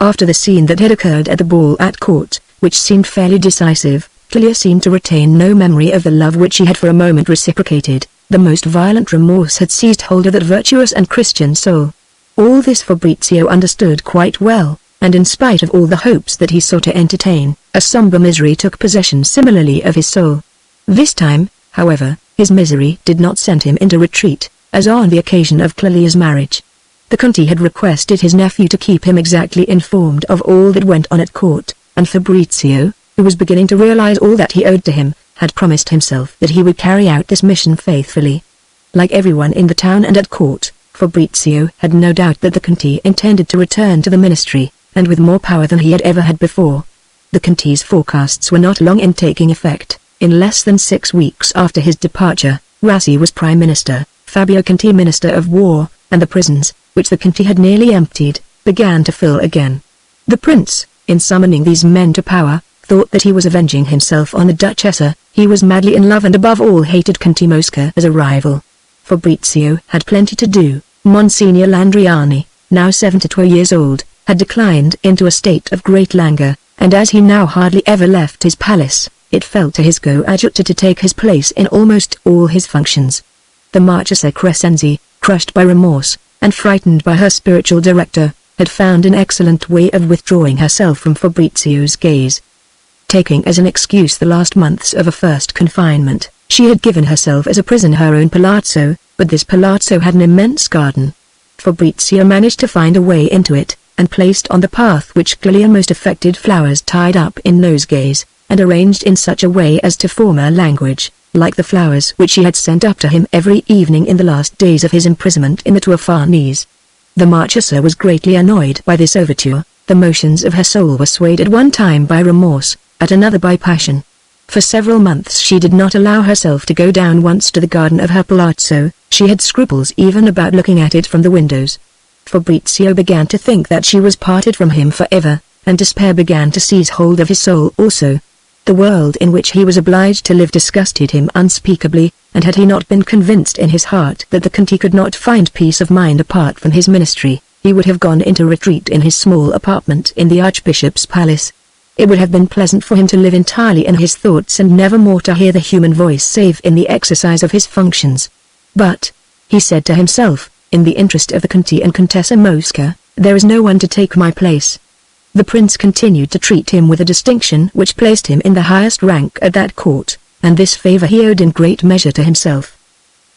After the scene that had occurred at the ball at court, which seemed fairly decisive, Clelia seemed to retain no memory of the love which she had for a moment reciprocated. The most violent remorse had seized hold of that virtuous and Christian soul. All this Fabrizio understood quite well, and in spite of all the hopes that he sought to entertain, a somber misery took possession similarly of his soul. This time, however, his misery did not send him into retreat, as on the occasion of Clelia's marriage. The Conti had requested his nephew to keep him exactly informed of all that went on at court, and Fabrizio, who was beginning to realize all that he owed to him, had promised himself that he would carry out this mission faithfully. Like everyone in the town and at court, Fabrizio had no doubt that the Conti intended to return to the ministry, and with more power than he had ever had before. The Conti's forecasts were not long in taking effect. In less than 6 weeks after his departure, Rassi was Prime Minister, Fabio Conti Minister of War, and the prisons, which the Conti had nearly emptied, began to fill again. The prince, in summoning these men to power, thought that he was avenging himself on the duchessa. He was madly in love and above all hated Conti Mosca as a rival. Fabrizio had plenty to do. Monsignor Landriani, now 72 years old, had declined into a state of great languor, and as he now hardly ever left his palace, it fell to his coadjutor to take his place in almost all his functions. The Marchesa Crescenzi, crushed by remorse, and frightened by her spiritual director, had found an excellent way of withdrawing herself from Fabrizio's gaze. Taking as an excuse the last months of a first confinement, she had given herself as a prison her own palazzo, but this palazzo had an immense garden. Fabrizio managed to find a way into it, and placed on the path which Clelia most affected flowers tied up in nosegays, and arranged in such a way as to form a language, like the flowers which she had sent up to him every evening in the last days of his imprisonment in the Tour Farnese. The Marchesa was greatly annoyed by this overture. The motions of her soul were swayed at one time by remorse, at another by passion. For several months she did not allow herself to go down once to the garden of her palazzo. She had scruples even about looking at it from the windows. Fabrizio began to think that she was parted from him forever, and despair began to seize hold of his soul also. The world in which he was obliged to live disgusted him unspeakably, and had he not been convinced in his heart that the Conti could not find peace of mind apart from his ministry, he would have gone into retreat in his small apartment in the Archbishop's palace. It would have been pleasant for him to live entirely in his thoughts and never more to hear the human voice save in the exercise of his functions. But, he said to himself, in the interest of the Conti and Contessa Mosca, there is no one to take my place. The prince continued to treat him with a distinction which placed him in the highest rank at that court, and this favor he owed in great measure to himself.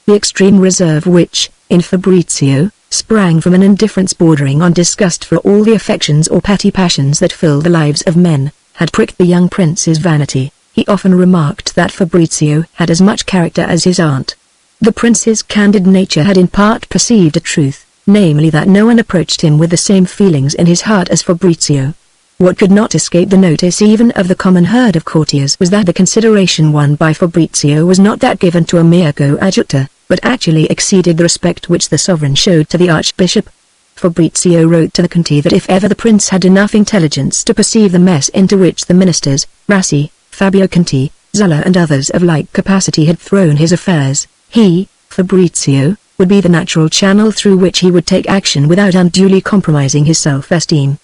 The extreme reserve which, in Fabrizio, sprang from an indifference bordering on disgust for all the affections or petty passions that fill the lives of men, had pricked the young prince's vanity. He often remarked that Fabrizio had as much character as his aunt. The prince's candid nature had in part perceived a truth, namely that no one approached him with the same feelings in his heart as Fabrizio. What could not escape the notice even of the common herd of courtiers was that the consideration won by Fabrizio was not that given to a mere coadjutor, but actually exceeded the respect which the sovereign showed to the archbishop. Fabrizio wrote to the Conti that if ever the prince had enough intelligence to perceive the mess into which the ministers, Rassi, Fabio Conti, Zola and others of like capacity had thrown his affairs, he, Fabrizio, would be the natural channel through which he would take action without unduly compromising his self-esteem.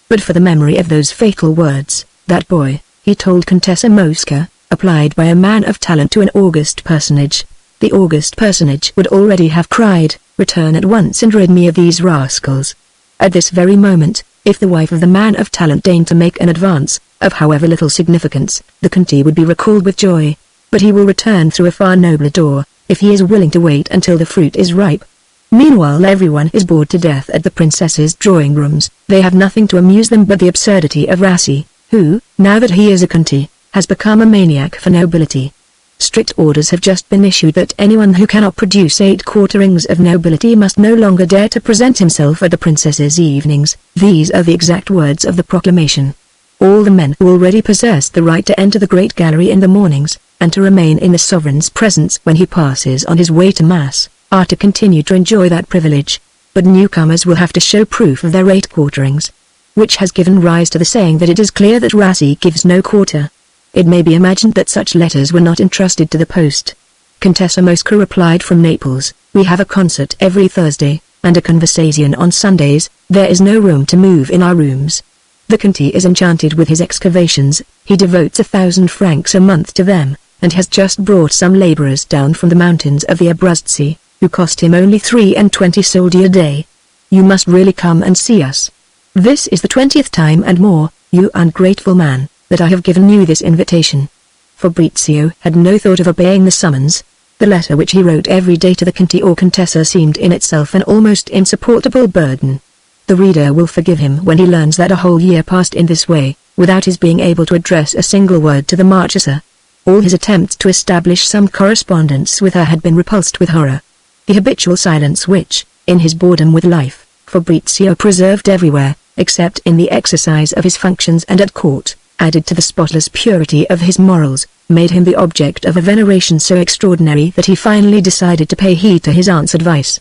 But for the memory of those fatal words, that boy, he told Contessa Mosca, applied by a man of talent to an august personage, the august personage would already have cried, "Return at once and rid me of these rascals." At this very moment, if the wife of the man of talent deigned to make an advance, of however little significance, the Conti would be recalled with joy. But he will return through a far nobler door, if he is willing to wait until the fruit is ripe. Meanwhile everyone is bored to death at the princess's drawing rooms. They have nothing to amuse them but the absurdity of Rassi, who, now that he is a Conti, has become a maniac for nobility. Strict orders have just been issued that anyone who cannot produce 8 quarterings of nobility must no longer dare to present himself at the princess's evenings. These are the exact words of the proclamation. All the men who already possess the right to enter the great gallery in the mornings, and to remain in the sovereign's presence when he passes on his way to mass, are to continue to enjoy that privilege, but newcomers will have to show proof of their 8 quarterings. Which has given rise to the saying that it is clear that Rassi gives no quarter. It may be imagined that such letters were not entrusted to the post. Contessa Mosca replied from Naples, "We have a concert every Thursday, and a conversation on Sundays. There is no room to move in our rooms." The Conti is enchanted with his excavations. He devotes 1,000 francs a month to them, and has just brought some laborers down from the mountains of the Abruzzi, who cost him only 23 soldi a day. You must really come and see us. This is the 20th time and more, you ungrateful man, that I have given you this invitation. Fabrizio had no thought of obeying the summons. The letter which he wrote every day to the Conti or Contessa seemed in itself an almost insupportable burden. The reader will forgive him when he learns that a whole year passed in this way, without his being able to address a single word to the Marchesa. All his attempts to establish some correspondence with her had been repulsed with horror. The habitual silence which, in his boredom with life, Fabrizio preserved everywhere, except in the exercise of his functions and at court, added to the spotless purity of his morals, made him the object of a veneration so extraordinary that he finally decided to pay heed to his aunt's advice.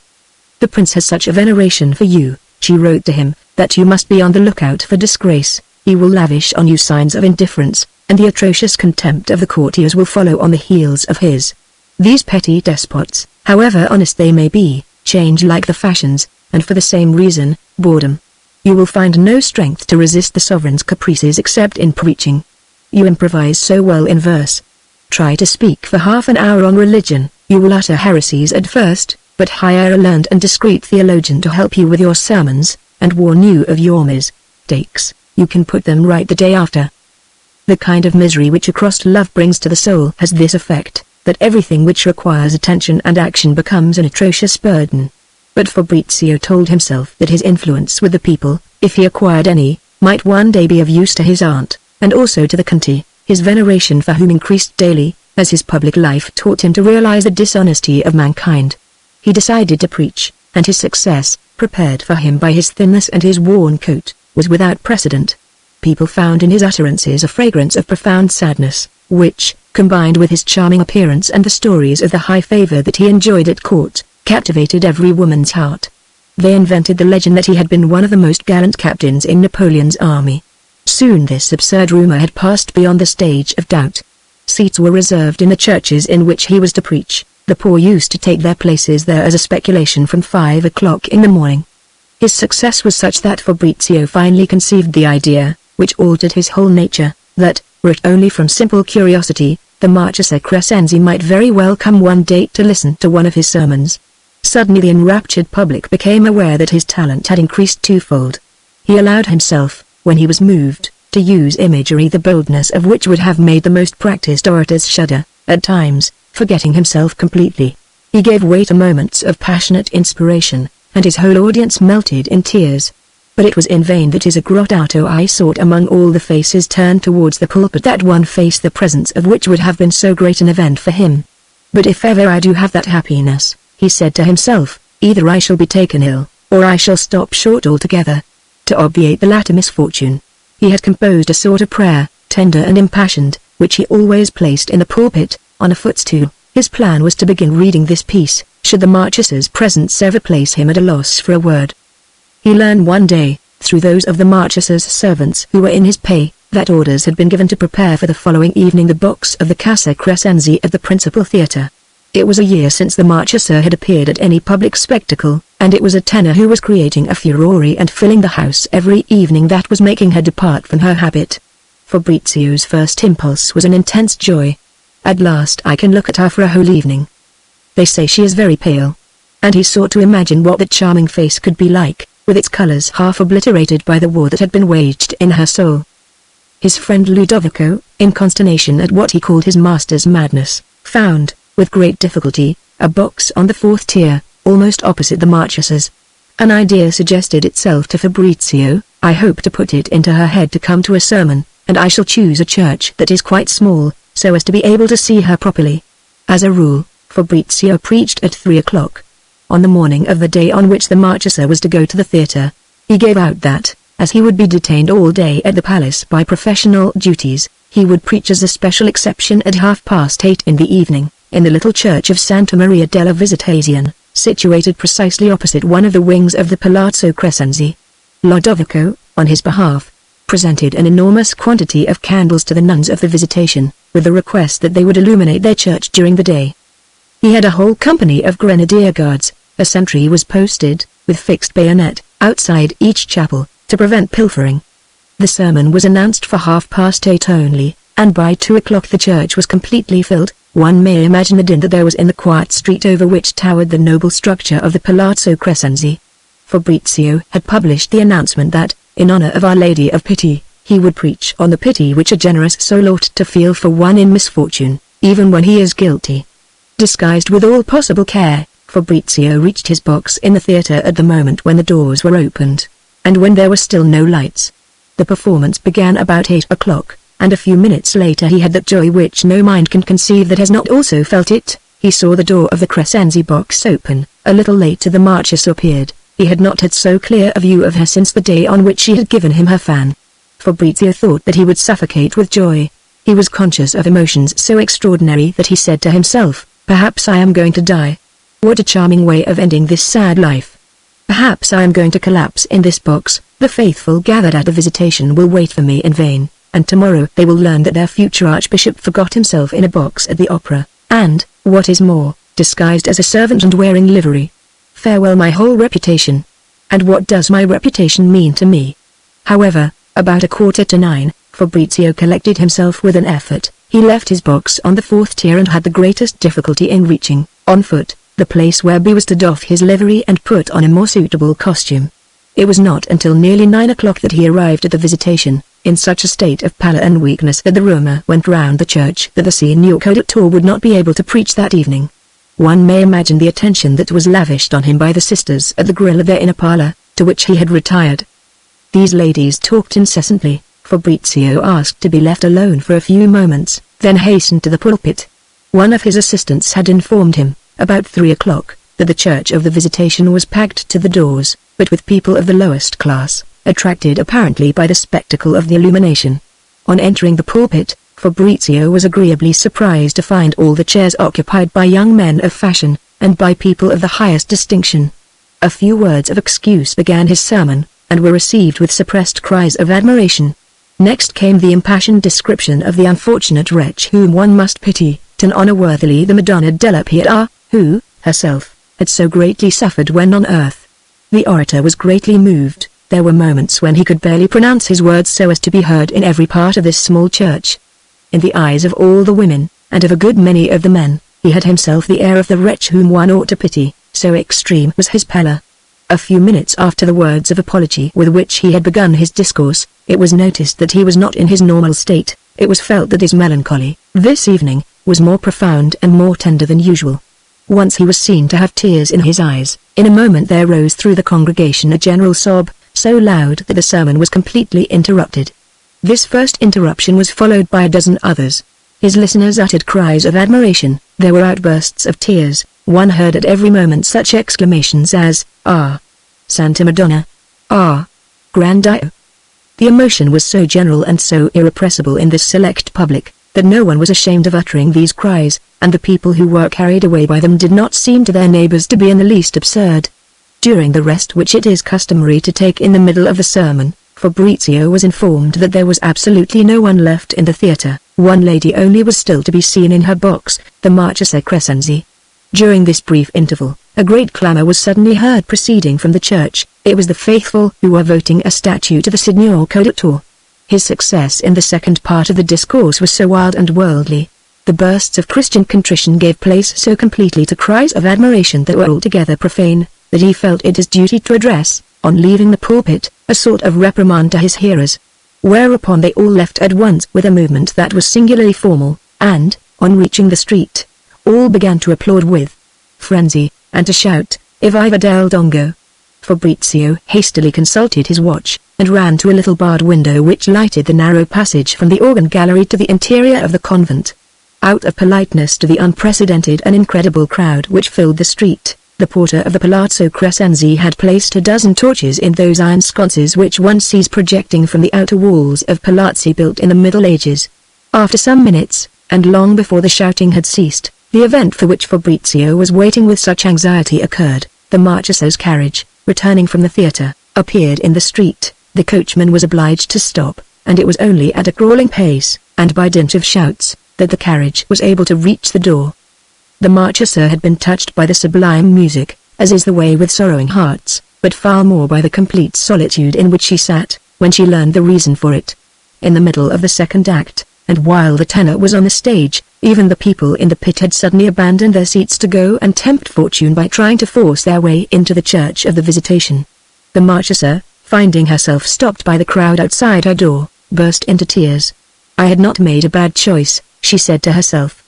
"The prince has such a veneration for you," she wrote to him, "that you must be on the lookout for disgrace. He will lavish on you signs of indifference, and the atrocious contempt of the courtiers will follow on the heels of his. These petty despots, however honest they may be, change like the fashions, and for the same reason, boredom. You will find no strength to resist the sovereign's caprices except in preaching. You improvise so well in verse. Try to speak for half an hour on religion. You will utter heresies at first, but hire a learned and discreet theologian to help you with your sermons, and warn you of your mistakes. You can put them right the day after." The kind of misery which a crossed love brings to the soul has this effect, that everything which requires attention and action becomes an atrocious burden. But Fabrizio told himself that his influence with the people, if he acquired any, might one day be of use to his aunt, and also to the Conti, his veneration for whom increased daily, as his public life taught him to realize the dishonesty of mankind. He decided to preach, and his success, prepared for him by his thinness and his worn coat, was without precedent. People found in his utterances a fragrance of profound sadness, which, combined with his charming appearance and the stories of the high favor that he enjoyed at court, captivated every woman's heart. They invented the legend that he had been one of the most gallant captains in Napoleon's army. soon this absurd rumor had passed beyond the stage of doubt. Seats were reserved in the churches in which he was to preach. The poor used to take their places there as a speculation from 5 o'clock in the morning. His success was such that Fabrizio finally conceived the idea, which altered his whole nature, that, were it only from simple curiosity, the Marchesa Crescenzi might very well come one day to listen to one of his sermons. Suddenly the enraptured public became aware that his talent had increased twofold. He allowed himself, when he was moved, to use imagery the boldness of which would have made the most practiced orators shudder, at times, forgetting himself completely. He gave way to moments of passionate inspiration, and his whole audience melted in tears. But it was in vain that his aggrottato eye sought among all the faces turned towards the pulpit that one face the presence of which would have been so great an event for him. But if ever I do have that happiness, he said to himself, either I shall be taken ill, or I shall stop short altogether. To obviate the latter misfortune, he had composed a sort of prayer, tender and impassioned, which he always placed in the pulpit, on a footstool. His plan was to begin reading this piece, should the Marchesa's presence ever place him at a loss for a word. He learned one day, through those of the Marchesa's servants who were in his pay, that orders had been given to prepare for the following evening the box of the Casa Crescenzi at the principal theatre. It was a year since the Marchesa had appeared at any public spectacle, and it was a tenor who was creating a furore and filling the house every evening that was making her depart from her habit. Fabrizio's first impulse was an intense joy. At last I can look at her for a whole evening. They say she is very pale. And he sought to imagine what that charming face could be like, with its colors half obliterated by the war that had been waged in her soul. His friend Ludovico, in consternation at what he called his master's madness, found, with great difficulty, a box on the 4th tier, almost opposite the Marchesa's. An idea suggested itself to Fabrizio. I hope to put it into her head to come to a sermon, and I shall choose a church that is quite small, so as to be able to see her properly. As a rule, Fabrizio preached at 3 o'clock. On the morning of the day on which the Marchesa was to go to the theatre, he gave out that, as he would be detained all day at the palace by professional duties, he would preach as a special exception at 8:30 in the evening, in the little church of Santa Maria della Visitazione, situated precisely opposite one of the wings of the Palazzo Crescenzi. Lodovico, on his behalf, presented an enormous quantity of candles to the nuns of the Visitation, with the request that they would illuminate their church during the day. He had a whole company of grenadier guards. A sentry was posted, with fixed bayonet, outside each chapel, to prevent pilfering. The sermon was announced for 8:30 only, and by 2 o'clock the church was completely filled. One may imagine the din that there was in the quiet street over which towered the noble structure of the Palazzo Crescenzi. Fabrizio had published the announcement that, in honor of Our Lady of Pity, he would preach on the pity which a generous soul ought to feel for one in misfortune, even when he is guilty. Disguised with all possible care, Fabrizio reached his box in the theatre at the moment when the doors were opened, and when there were still no lights. The performance began about 8 o'clock, and a few minutes later he had that joy which no mind can conceive that has not also felt it. He saw the door of the Crescenzi box open. A little later the Marchesa appeared. He had not had so clear a view of her since the day on which she had given him her fan. Fabrizio thought that he would suffocate with joy. He was conscious of emotions so extraordinary that he said to himself, perhaps I am going to die. What a charming way of ending this sad life. Perhaps I am going to collapse in this box. The faithful gathered at the Visitation will wait for me in vain, and tomorrow they will learn that their future archbishop forgot himself in a box at the opera, and, what is more, disguised as a servant and wearing livery. Farewell my whole reputation. And what does my reputation mean to me? However, about 8:45, Fabrizio collected himself with an effort. He left his box on the 4th tier and had the greatest difficulty in reaching, on foot, the place where he was to doff his livery and put on a more suitable costume. It was not until nearly 9 o'clock that he arrived at the Visitation, in such a state of pallor and weakness that the rumour went round the church that the Signor Conduttore would not be able to preach that evening. One may imagine the attention that was lavished on him by the sisters at the grill of their inner parlour, to which he had retired. These ladies talked incessantly. Fabrizio asked to be left alone for a few moments, then hastened to the pulpit. One of his assistants had informed him, about 3 o'clock, that the church of the Visitation was packed to the doors, but with people of the lowest class, attracted apparently by the spectacle of the illumination. On entering the pulpit, Fabrizio was agreeably surprised to find all the chairs occupied by young men of fashion, and by people of the highest distinction. A few words of excuse began his sermon, and were received with suppressed cries of admiration. Next came the impassioned description of the unfortunate wretch whom one must pity, to honor worthily the Madonna della Pietà, who, herself, had so greatly suffered when on earth. The orator was greatly moved. There were moments when he could barely pronounce his words so as to be heard in every part of this small church. In the eyes of all the women, and of a good many of the men, he had himself the air of the wretch whom one ought to pity, so extreme was his pallor. A few minutes after the words of apology with which he had begun his discourse, it was noticed that he was not in his normal state. It was felt that his melancholy, this evening, was more profound and more tender than usual. Once he was seen to have tears in his eyes. In a moment there rose through the congregation a general sob, so loud that the sermon was completely interrupted. This first interruption was followed by a dozen others. His listeners uttered cries of admiration. There were outbursts of tears. One heard at every moment such exclamations as, "Ah! Santa Madonna! Ah! Grand Dio!" The emotion was so general and so irrepressible in this select public, that no one was ashamed of uttering these cries, and the people who were carried away by them did not seem to their neighbors to be in the least absurd. During the rest which it is customary to take in the middle of the sermon, Fabrizio was informed that there was absolutely no one left in the theatre. One lady only was still to be seen in her box, the Marchesa Crescenzi. During this brief interval, a great clamour was suddenly heard proceeding from the church. It was the faithful who were voting a statue to the Signor Conduttore. His success in the second part of the discourse was so wild and worldly. The bursts of Christian contrition gave place so completely to cries of admiration that were altogether profane, that he felt it his duty to address, on leaving the pulpit, a sort of reprimand to his hearers. Whereupon they all left at once with a movement that was singularly formal, and, on reaching the street, all began to applaud with frenzy, and to shout, "Evviva del Dongo!" Fabrizio hastily consulted his watch, and ran to a little barred window which lighted the narrow passage from the organ gallery to the interior of the convent. Out of politeness to the unprecedented and incredible crowd which filled the street, the porter of the Palazzo Crescenzi had placed a dozen torches in those iron sconces which one sees projecting from the outer walls of palazzi built in the Middle Ages. After some minutes, and long before the shouting had ceased, the event for which Fabrizio was waiting with such anxiety occurred. The Marchesa's carriage, returning from the theatre, appeared in the street. The coachman was obliged to stop, and it was only at a crawling pace, and by dint of shouts, that the carriage was able to reach the door. The Marchesa had been touched by the sublime music, as is the way with sorrowing hearts, but far more by the complete solitude in which she sat, when she learned the reason for it. In the middle of the second act, and while the tenor was on the stage, even the people in the pit had suddenly abandoned their seats to go and tempt fortune by trying to force their way into the Church of the Visitation. The Marchesa, finding herself stopped by the crowd outside her door, burst into tears. "I had not made a bad choice," she said to herself.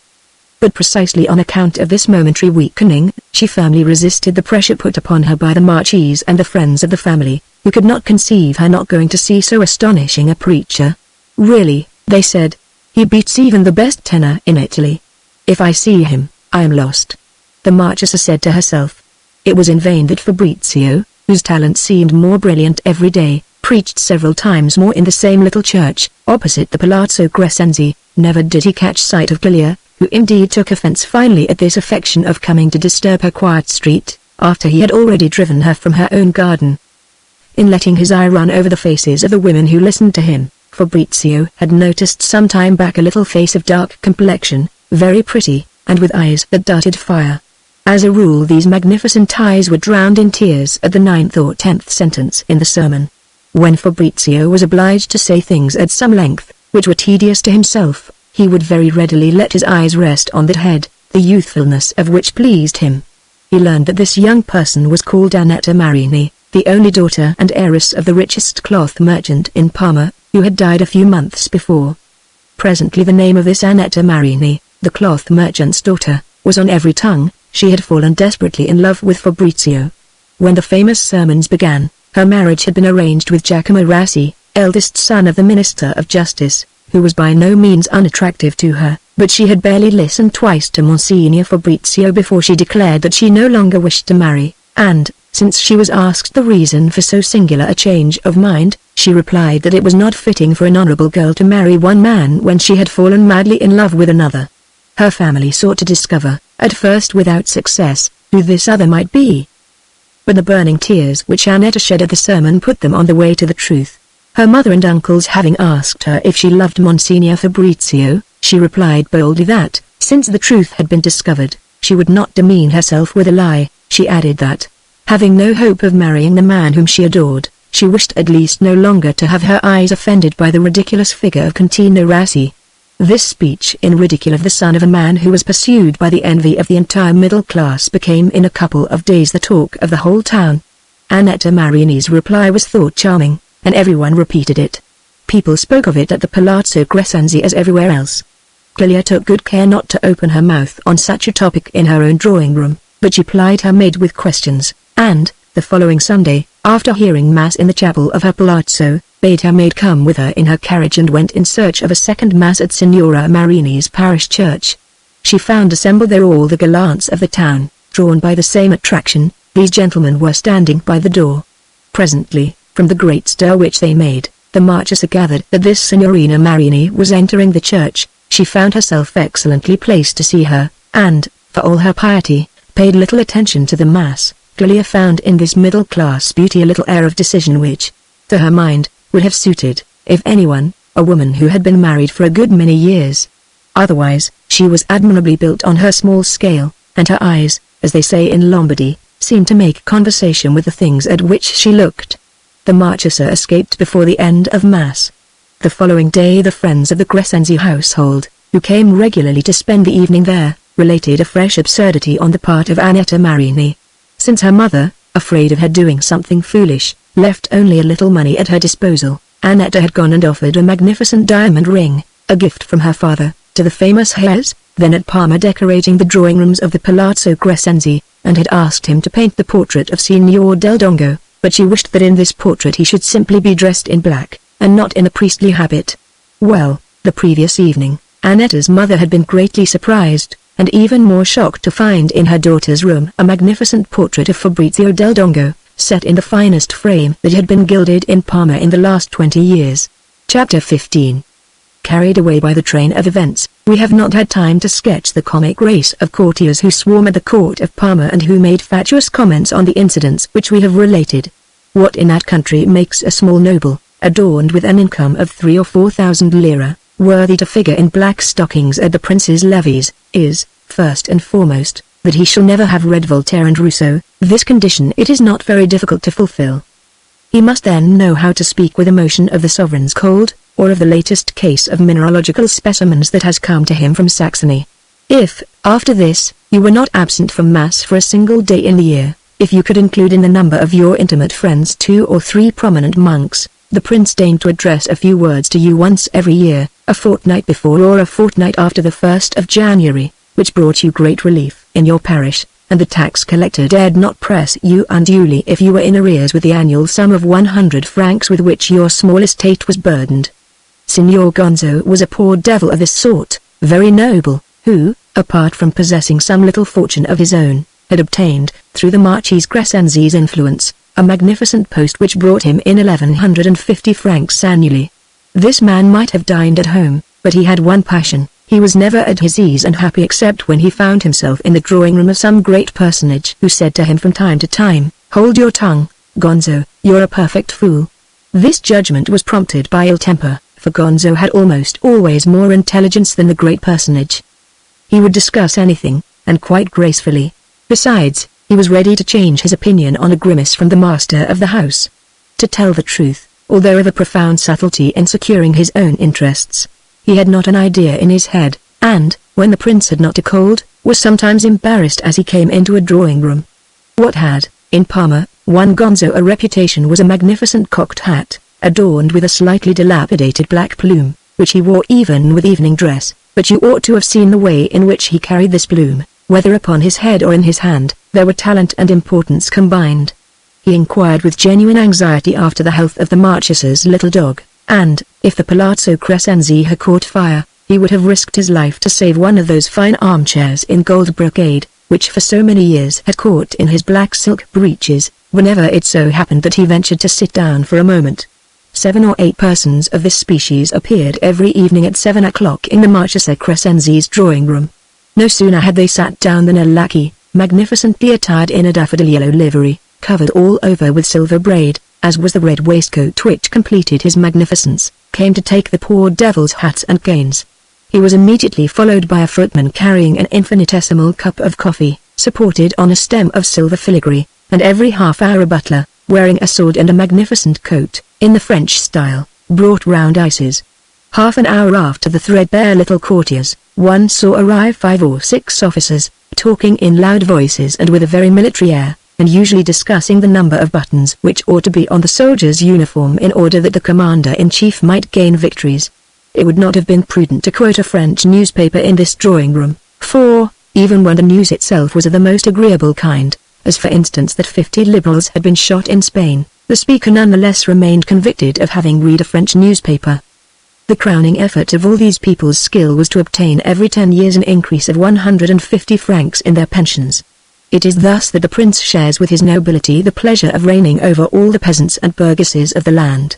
But precisely on account of this momentary weakening, she firmly resisted the pressure put upon her by the Marchese and the friends of the family, who could not conceive her not going to see so astonishing a preacher. "Really," they said, "he beats even the best tenor in Italy. If I see him, I am lost." The Marchesa said to herself. It was in vain that Fabrizio, whose talent seemed more brilliant every day, preached several times more in the same little church, opposite the Palazzo Crescenzi. Never did he catch sight of Clelia, who indeed took offense finally at this affection of coming to disturb her quiet street, after he had already driven her from her own garden. In letting his eye run over the faces of the women who listened to him, Fabrizio had noticed some time back a little face of dark complexion, very pretty, and with eyes that darted fire. As a rule these magnificent eyes were drowned in tears at the 9th or 10th sentence in the sermon. When Fabrizio was obliged to say things at some length, which were tedious to himself, he would very readily let his eyes rest on that head, the youthfulness of which pleased him. He learned that this young person was called Annetta Marini, the only daughter and heiress of the richest cloth merchant in Parma, who had died a few months before. Presently the name of this Annetta Marini, the cloth merchant's daughter, was on every tongue. She had fallen desperately in love with Fabrizio. When the famous sermons began, her marriage had been arranged with Giacomo Rassi, eldest son of the Minister of Justice, who was by no means unattractive to her, but she had barely listened twice to Monsignor Fabrizio before she declared that she no longer wished to marry, and, since she was asked the reason for so singular a change of mind, she replied that it was not fitting for an honorable girl to marry one man when she had fallen madly in love with another. Her family sought to discover, at first without success, who this other might be. But the burning tears which Annetta shed at the sermon put them on the way to the truth. Her mother and uncles having asked her if she loved Monsignor Fabrizio, she replied boldly that, since the truth had been discovered, she would not demean herself with a lie. She added that, having no hope of marrying the man whom she adored, she wished at least no longer to have her eyes offended by the ridiculous figure of Contino Rassi. This speech in ridicule of the son of a man who was pursued by the envy of the entire middle class became in a couple of days the talk of the whole town. Annetta Marini's reply was thought charming, and everyone repeated it. People spoke of it at the Palazzo Crescenzi as everywhere else. Clelia took good care not to open her mouth on such a topic in her own drawing-room, but she plied her maid with questions, and, the following Sunday, after hearing Mass in the chapel of her palazzo, bade her maid come with her in her carriage and went in search of a second Mass at Signora Marini's parish church. She found assembled there all the gallants of the town, drawn by the same attraction. These gentlemen were standing by the door. Presently, from the great stir which they made, the Marchesa gathered that this Signorina Marini was entering the church. She found herself excellently placed to see her, and, for all her piety, paid little attention to the Mass. Clelia found in this middle-class beauty a little air of decision which, to her mind, would have suited, if anyone, a woman who had been married for a good many years. Otherwise, she was admirably built on her small scale, and her eyes, as they say in Lombardy, seemed to make conversation with the things at which she looked. The Marchesa escaped before the end of Mass. The following day the friends of the Crescenzi household, who came regularly to spend the evening there, related a fresh absurdity on the part of Annetta Marini. Since her mother, afraid of her doing something foolish, left only a little money at her disposal, Annetta had gone and offered a magnificent diamond ring, a gift from her father, to the famous Hayes, then at Parma decorating the drawing-rooms of the Palazzo Crescenzi, and had asked him to paint the portrait of Signor del Dongo, but she wished that in this portrait he should simply be dressed in black, and not in a priestly habit. Well, the previous evening, Annetta's mother had been greatly surprised, and even more shocked to find in her daughter's room a magnificent portrait of Fabrizio del Dongo, set in the finest frame that had been gilded in Parma in the last 20 years. Chapter 15. Carried away by the train of events, we have not had time to sketch the comic race of courtiers who swarm at the court of Parma and who made fatuous comments on the incidents which we have related. What in that country makes a small noble, adorned with an income of 3,000 or 4,000 lira, worthy to figure in black stockings at the prince's levees, is, first and foremost, that he shall never have read Voltaire and Rousseau. This condition it is not very difficult to fulfill. He must then know how to speak with emotion of the sovereign's cold, or of the latest case of mineralogical specimens that has come to him from Saxony. If, after this, you were not absent from Mass for a single day in the year, if you could include in the number of your intimate friends 2 or 3 prominent monks, the prince deigned to address a few words to you once every year, a fortnight before or a fortnight after the 1st of January, which brought you great relief in your parish, and the tax collector dared not press you unduly if you were in arrears with the annual sum of 100 francs with which your small estate was burdened. Signor Gonzo was a poor devil of this sort, very noble, who, apart from possessing some little fortune of his own, had obtained, through the Marchese Crescenzi's influence, a magnificent post which brought him in 1,150 francs annually. This man might have dined at home, but he had one passion: he was never at his ease and happy except when he found himself in the drawing-room of some great personage who said to him from time to time, "Hold your tongue, Gonzo, you're a perfect fool." This judgment was prompted by ill temper, for Gonzo had almost always more intelligence than the great personage. He would discuss anything, and quite gracefully. Besides, he was ready to change his opinion on a grimace from the master of the house. To tell the truth, although of a profound subtlety in securing his own interests, he had not an idea in his head, and, when the prince had not a cold, was sometimes embarrassed as he came into a drawing-room. What had, in Parma, won Gonzo a reputation was a magnificent cocked hat, adorned with a slightly dilapidated black plume, which he wore even with evening dress, but you ought to have seen the way in which he carried this plume, whether upon his head or in his hand. There were talent and importance combined. He inquired with genuine anxiety after the health of the Marchesa's little dog, and, if the Palazzo Crescenzi had caught fire, he would have risked his life to save one of those fine armchairs in gold brocade, which for so many years had caught in his black silk breeches, whenever it so happened that he ventured to sit down for a moment. 7 or 8 persons of this species appeared every evening at 7 o'clock in the Marchesa Crescenzi's drawing-room. No sooner had they sat down than a lackey, magnificently attired in a daffodil yellow livery, covered all over with silver braid, as was the red waistcoat which completed his magnificence, came to take the poor devil's hats and canes. He was immediately followed by a footman carrying an infinitesimal cup of coffee, supported on a stem of silver filigree, and every half-hour a butler, wearing a sword and a magnificent coat, in the French style, brought round ices. Half an hour after the threadbare little courtiers, one saw arrive 5 or 6 officers, talking in loud voices and with a very military air, and usually discussing the number of buttons which ought to be on the soldier's uniform in order that the commander-in-chief might gain victories. It would not have been prudent to quote a French newspaper in this drawing-room, for, even when the news itself was of the most agreeable kind, as for instance that 50 liberals had been shot in Spain, the speaker nonetheless remained convicted of having read a French newspaper. The crowning effort of all these people's skill was to obtain every 10 years an increase of 150 francs in their pensions. It is thus that the prince shares with his nobility the pleasure of reigning over all the peasants and burgesses of the land.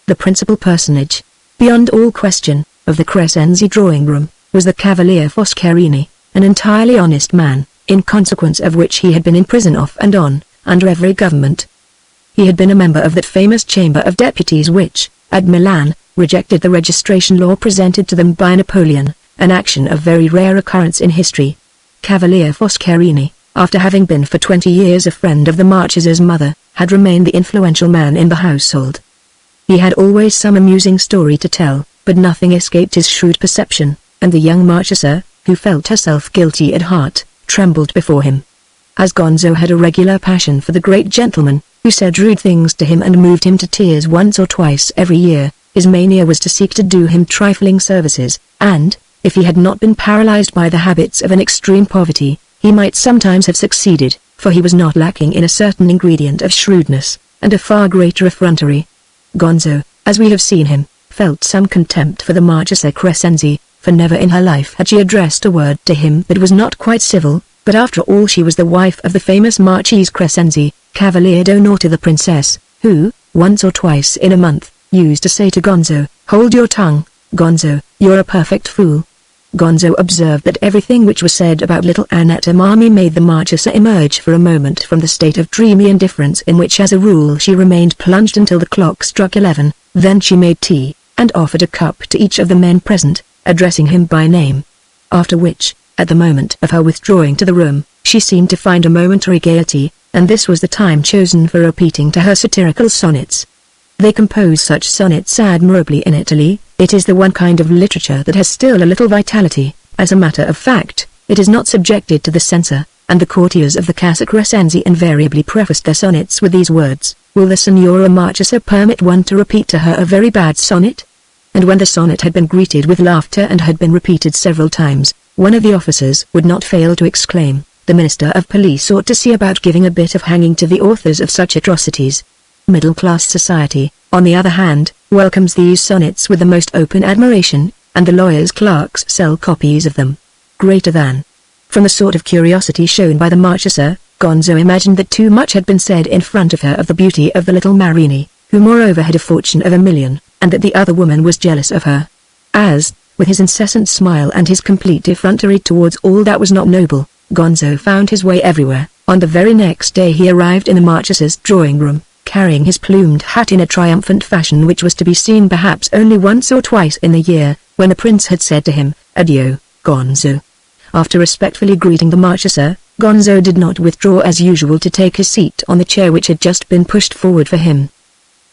The principal personage, beyond all question, of the Crescenzi drawing-room, was the Cavalier Foscarini, an entirely honest man, in consequence of which he had been in prison off and on, under every government. He had been a member of that famous Chamber of Deputies which, at Milan, rejected the registration law presented to them by Napoleon, an action of very rare occurrence in history. Cavalier Foscarini, after having been for 20 years a friend of the Marches's mother, had remained the influential man in the household. He had always some amusing story to tell, but nothing escaped his shrewd perception, and the young Marchesa, who felt herself guilty at heart, trembled before him. As Gonzo had a regular passion for the great gentleman, who said rude things to him and moved him to tears once or twice every year, his mania was to seek to do him trifling services, and, if he had not been paralyzed by the habits of an extreme poverty, he might sometimes have succeeded, for he was not lacking in a certain ingredient of shrewdness, and a far greater effrontery. Gonzo, as we have seen him, felt some contempt for the Marchesa Crescenzi, for never in her life had she addressed a word to him that was not quite civil, but after all she was the wife of the famous Marchese Crescenzi, Cavalier d'Onore to the princess, who, once or twice in a month, used to say to Gonzo, "Hold your tongue, Gonzo, you're a perfect fool." Gonzo observed that everything which was said about little Annetta Marmee made the Marchesa emerge for a moment from the state of dreamy indifference in which as a rule she remained plunged until the clock struck 11, then she made tea, and offered a cup to each of the men present, addressing him by name. After which, at the moment of her withdrawing to the room, she seemed to find a momentary gaiety, and this was the time chosen for repeating to her satirical sonnets. They compose such sonnets admirably in Italy. It is the one kind of literature that has still a little vitality. As a matter of fact, it is not subjected to the censor, and the courtiers of the Casa Crescenzi invariably prefaced their sonnets with these words, "Will the Signora Marchesa permit one to repeat to her a very bad sonnet?" And when the sonnet had been greeted with laughter and had been repeated several times, one of the officers would not fail to exclaim, "The Minister of Police ought to see about giving a bit of hanging to the authors of such atrocities." Middle-class society, on the other hand, welcomes these sonnets with the most open admiration, and the lawyers' clerks sell copies of them. Greater than. From the sort of curiosity shown by the Marchesa, Gonzo imagined that too much had been said in front of her of the beauty of the little Marini, who moreover had a fortune of 1,000,000, and that the other woman was jealous of her. As, with his incessant smile and his complete effrontery towards all that was not noble, Gonzo found his way everywhere, on the very next day he arrived in the Marchesa's drawing-room, carrying his plumed hat in a triumphant fashion which was to be seen perhaps only once or twice in the year, when the prince had said to him, "Adieu, Gonzo." After respectfully greeting the Marchesa, Gonzo did not withdraw as usual to take his seat on the chair which had just been pushed forward for him.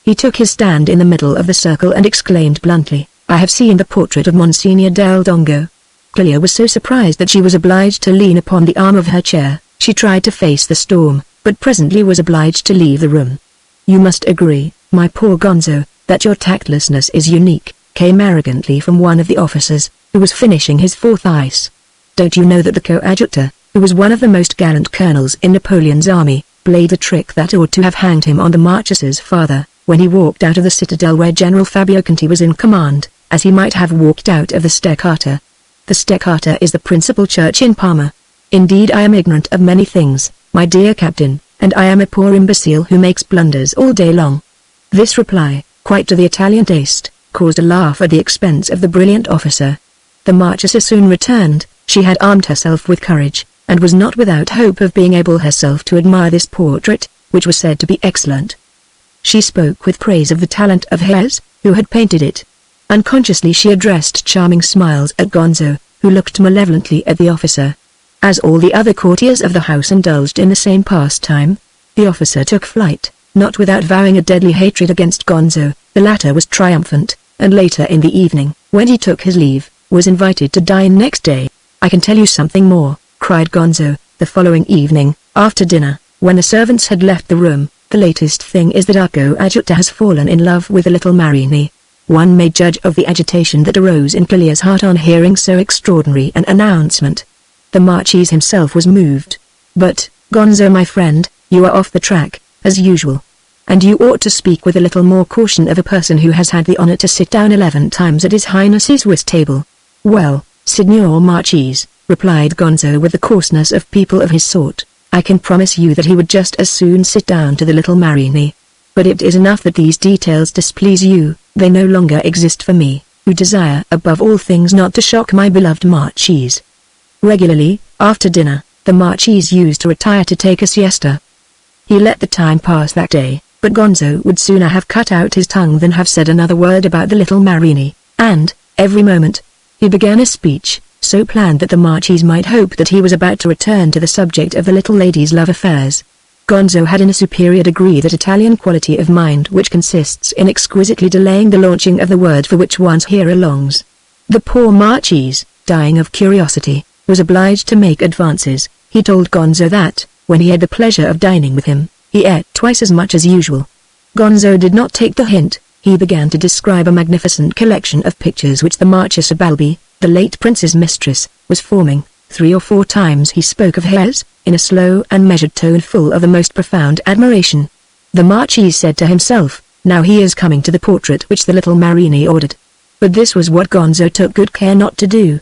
He took his stand in the middle of the circle and exclaimed bluntly, "I have seen the portrait of Monsignor del Dongo." Clelia was so surprised that she was obliged to lean upon the arm of her chair. She tried to face the storm, but presently was obliged to leave the room. "You must agree, my poor Gonzo, that your tactlessness is unique," came arrogantly from one of the officers, who was finishing his 4th ice. "Don't you know that the coadjutor, who was one of the most gallant colonels in Napoleon's army, played a trick that ought to have hanged him on the Marchesa's father, when he walked out of the citadel where General Fabio Conti was in command, as he might have walked out of the Steccata. The Steccata is the principal church in Parma. Indeed I am ignorant of many things, my dear captain, and I am a poor imbecile who makes blunders all day long." This reply, quite to the Italian taste, caused a laugh at the expense of the brilliant officer. The Marchesa soon returned. She had armed herself with courage, and was not without hope of being able herself to admire this portrait, which was said to be excellent. She spoke with praise of the talent of Hayes, who had painted it. Unconsciously she addressed charming smiles at Gonzo, who looked malevolently at the officer. As all the other courtiers of the house indulged in the same pastime, the officer took flight, not without vowing a deadly hatred against Gonzo. The latter was triumphant, and later in the evening, when he took his leave, was invited to dine next day. "I can tell you something more," cried Gonzo, the following evening, after dinner, when the servants had left the room. "The latest thing is that our coadjutor has fallen in love with the little Marini." One may judge of the agitation that arose in Clelia's heart on hearing so extraordinary an announcement. The Marquis himself was moved. "But, Gonzo my friend, you are off the track, as usual. And you ought to speak with a little more caution of a person who has had the honor to sit down 11 times at His Highness's whist table." "Well, Signor Marquis," replied Gonzo with the coarseness of people of his sort, "I can promise you that he would just as soon sit down to the little Marini. But it is enough that these details displease you. They no longer exist for me, who desire above all things not to shock my beloved Marquis." Regularly, after dinner, the Marquis used to retire to take a siesta. He let the time pass that day, but Gonzo would sooner have cut out his tongue than have said another word about the little Marini, and, every moment, he began a speech, so planned that the Marquis might hope that he was about to return to the subject of the little lady's love affairs. Gonzo had in a superior degree that Italian quality of mind which consists in exquisitely delaying the launching of the word for which one's hearer longs. The poor Marquis, dying of curiosity, was obliged to make advances. He told Gonzo that, when he had the pleasure of dining with him, he ate twice as much as usual. Gonzo did not take the hint. He began to describe a magnificent collection of pictures which the Marchesa Balbi, the late prince's mistress, was forming. 3 or 4 times he spoke of Hayes, in a slow and measured tone full of the most profound admiration. The Marquis said to himself, "Now he is coming to the portrait which the little Marini ordered." But this was what Gonzo took good care not to do.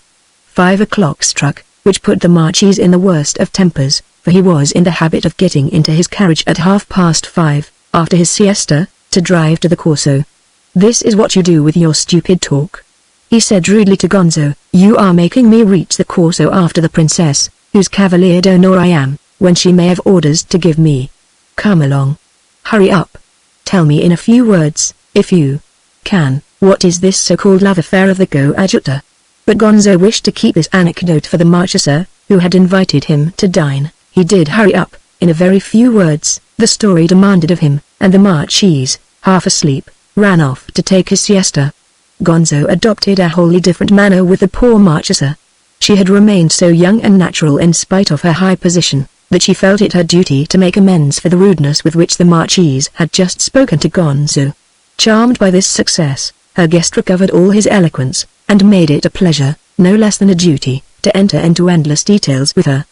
5 o'clock struck, which put the Marquis in the worst of tempers, for he was in the habit of getting into his carriage at 5:30, after his siesta, to drive to the Corso. "This is what you do with your stupid talk," he said rudely to Gonzo. "You are making me reach the Corso after the princess, whose cavalier d'honneur I am, when she may have orders to give me. Come along. Hurry up. Tell me in a few words, if you can, what is this so-called love affair of the coadjutor?" But Gonzo wished to keep this anecdote for the Marchesa, who had invited him to dine. He did hurry up, in a very few words, the story demanded of him, and the Marquis, half asleep, ran off to take his siesta. Gonzo adopted a wholly different manner with the poor Marchesa. She had remained so young and natural in spite of her high position, that she felt it her duty to make amends for the rudeness with which the Marquis had just spoken to Gonzo. Charmed by this success, her guest recovered all his eloquence, and made it a pleasure, no less than a duty, to enter into endless details with her.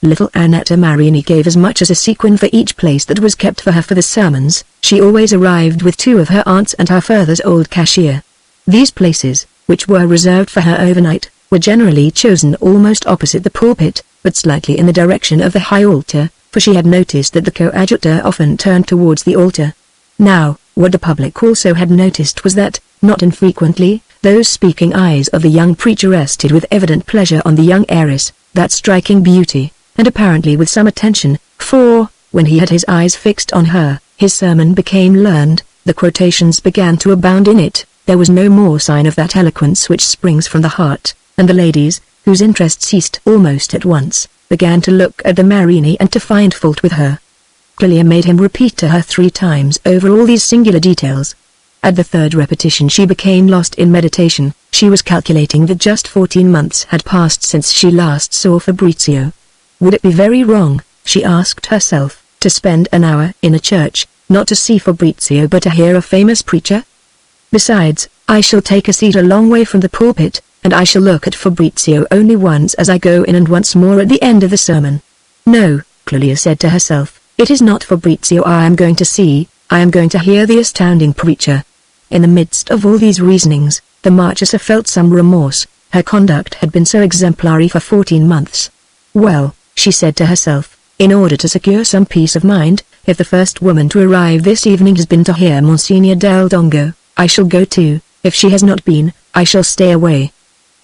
Little Annetta Marini gave as much as a sequin for each place that was kept for her for the sermons. She always arrived with 2 of her aunts and her father's old cashier. These places, which were reserved for her overnight, were generally chosen almost opposite the pulpit, but slightly in the direction of the high altar, for she had noticed that the coadjutor often turned towards the altar. Now, what the public also had noticed was that, not infrequently, those speaking eyes of the young preacher rested with evident pleasure on the young heiress, that striking beauty, and apparently with some attention, for, when he had his eyes fixed on her, his sermon became learned, the quotations began to abound in it, there was no more sign of that eloquence which springs from the heart, and the ladies, whose interest ceased almost at once, began to look at the Marini and to find fault with her. Clelia made him repeat to her 3 times over all these singular details. At the 3rd repetition she became lost in meditation. She was calculating that just 14 months had passed since she last saw Fabrizio. Would it be very wrong, she asked herself, to spend an hour in a church, not to see Fabrizio but to hear a famous preacher? Besides, I shall take a seat a long way from the pulpit, and I shall look at Fabrizio only once as I go in and once more at the end of the sermon. No, Clelia said to herself, it is not Fabrizio I am going to see, I am going to hear the astounding preacher. In the midst of all these reasonings, the Marchesa felt some remorse. Her conduct had been so exemplary for 14 months. Well, she said to herself, in order to secure some peace of mind, if the first woman to arrive this evening has been to hear Monsignor del Dongo, I shall go too. If she has not been, I shall stay away.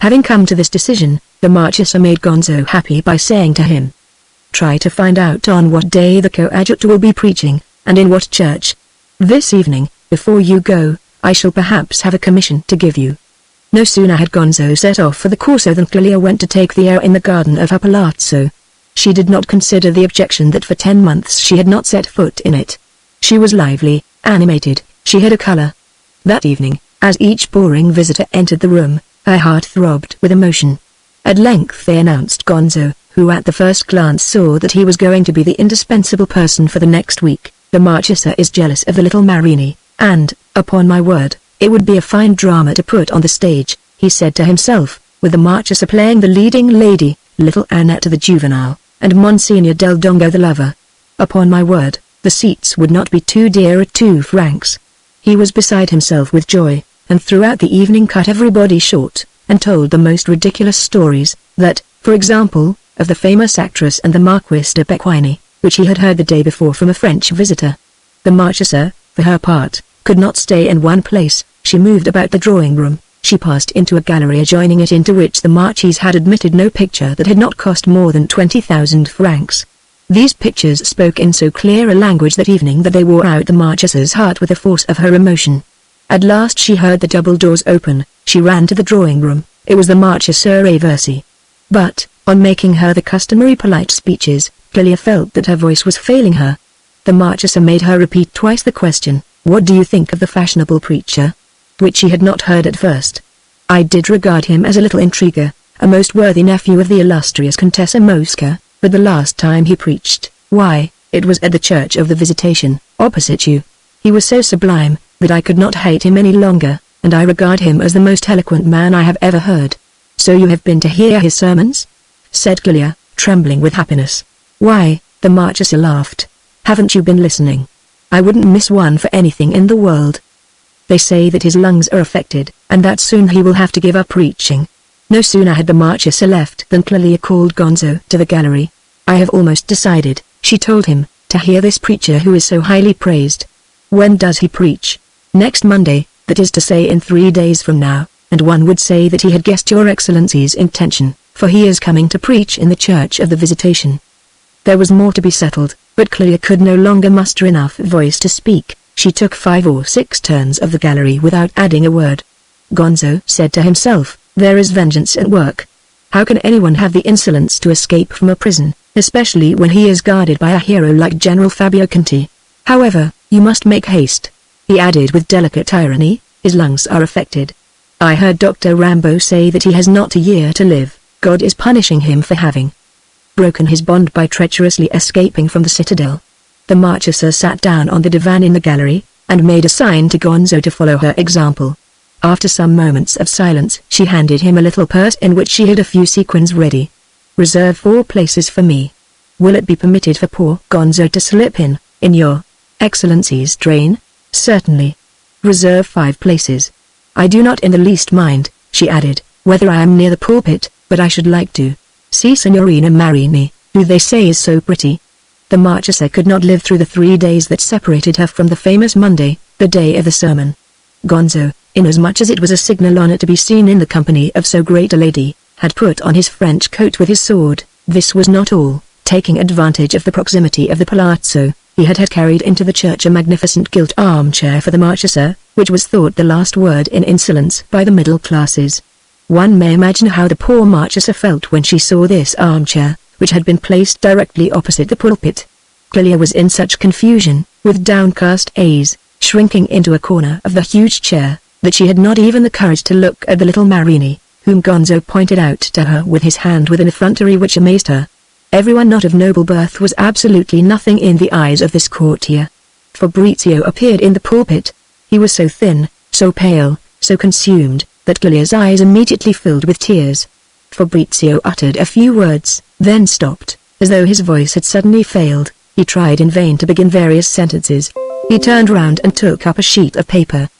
Having come to this decision, the Marchesa made Gonzo happy by saying to him, try to find out on what day the coadjutor will be preaching, and in what church. This evening, before you go, I shall perhaps have a commission to give you." No sooner had Gonzo set off for the Corso than Clelia went to take the air in the garden of her palazzo. She did not consider the objection that for 10 months she had not set foot in it. She was lively, animated, she had a color. That evening, as each boring visitor entered the room, her heart throbbed with emotion. At length they announced Gonzo, who at the first glance saw that he was going to be the indispensable person for the next week. "The Marchesa is jealous of the little Marini, and, upon my word, it would be a fine drama to put on the stage," he said to himself, with the Marchesa playing the leading lady, little Annette the juvenile, and Monsignor del Dongo the lover. "Upon my word, the seats would not be too dear at 2 francs. He was beside himself with joy, and throughout the evening cut everybody short, and told the most ridiculous stories, that, for example, of the famous actress and the Marquis de Becquini, which he had heard the day before from a French visitor. The Marchesa, for her part, could not stay in one place. She moved about the drawing-room. She passed into a gallery adjoining it into which the Marquise had admitted no picture that had not cost more than 20,000 francs. These pictures spoke in so clear a language that evening that they wore out the Marchesa's heart with the force of her emotion. At last she heard the double doors open. She ran to the drawing-room. It was the Marchesa Raversi. But, on making her the customary polite speeches, Clelia felt that her voice was failing her. The Marchesa made her repeat twice the question, "What do you think of the fashionable preacher?" which she had not heard at first. "I did regard him as a little intriguer, a most worthy nephew of the illustrious Contessa Mosca, but the last time he preached, why, it was at the Church of the Visitation, opposite you. He was so sublime, that I could not hate him any longer, and I regard him as the most eloquent man I have ever heard." "So you have been to hear his sermons?" said Clelia, trembling with happiness. "Why," the Marchesa laughed. "Haven't you been listening? I wouldn't miss one for anything in the world. They say that his lungs are affected, and that soon he will have to give up preaching." No sooner had the Marchesa left than Clelia called Gonzo to the gallery. "I have almost decided," she told him, "to hear this preacher who is so highly praised." "When does he preach?" "Next Monday, that is to say in 3 days from now, and one would say that he had guessed your Excellency's intention, for he is coming to preach in the Church of the Visitation." There was more to be settled, but Clelia could no longer muster enough voice to speak. She took 5 or 6 turns of the gallery without adding a word. Gonzo said to himself, "There is vengeance at work. How can anyone have the insolence to escape from a prison, especially when he is guarded by a hero like General Fabio Conti? However, you must make haste," he added with delicate irony, "his lungs are affected. I heard Dr. Rambo say that he has not a year to live. God is punishing him for having broken his bond by treacherously escaping from the citadel." The Marchesa sat down on the divan in the gallery, and made a sign to Gonzo to follow her example. After some moments of silence she handed him a little purse in which she hid a few sequins ready. "Reserve 4 places for me. Will it be permitted for poor Gonzo to slip in your Excellency's train?" "Certainly." "Reserve 5 places. I do not in the least mind," she added, "whether I am near the pulpit, but I should like to see Signorina Marini, who they say is so pretty." The Marchesa could not live through the 3 days that separated her from the famous Monday, the day of the sermon. Gonzo, inasmuch as it was a signal honor to be seen in the company of so great a lady, had put on his French coat with his sword. This was not all. Taking advantage of the proximity of the palazzo, he had carried into the church a magnificent gilt armchair for the Marchesa, which was thought the last word in insolence by the middle classes. One may imagine how the poor Marchesa felt when she saw this armchair, which had been placed directly opposite the pulpit. Clelia was in such confusion, with downcast eyes, shrinking into a corner of the huge chair, that she had not even the courage to look at the little Marini, whom Gonzo pointed out to her with his hand with an effrontery which amazed her. Everyone not of noble birth was absolutely nothing in the eyes of this courtier. Fabrizio appeared in the pulpit. He was so thin, so pale, so consumed, that Clelia's eyes immediately filled with tears. Fabrizio uttered a few words, then stopped, as though his voice had suddenly failed. He tried in vain to begin various sentences. He turned round and took up a sheet of paper.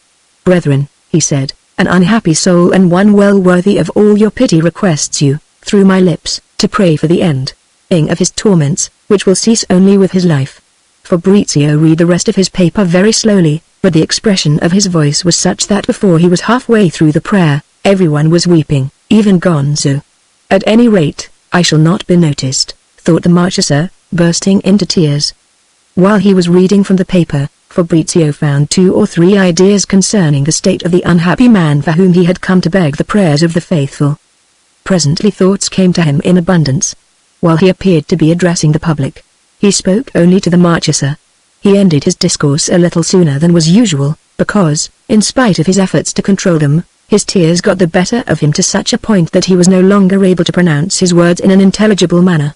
"Brethren," he said, "an unhappy soul and one well worthy of all your pity requests you, through my lips, to pray for the end of his torments, which will cease only with his life." Fabrizio read the rest of his paper very slowly, but the expression of his voice was such that before he was halfway through the prayer, everyone was weeping, even Gonzo. "At any rate, I shall not be noticed," thought the Marchesa, bursting into tears. While he was reading from the paper, Fabrizio found 2 or 3 ideas concerning the state of the unhappy man for whom he had come to beg the prayers of the faithful. Presently thoughts came to him in abundance. While he appeared to be addressing the public, he spoke only to the Marchesa. He ended his discourse a little sooner than was usual, because, in spite of his efforts to control them, his tears got the better of him to such a point that he was no longer able to pronounce his words in an intelligible manner.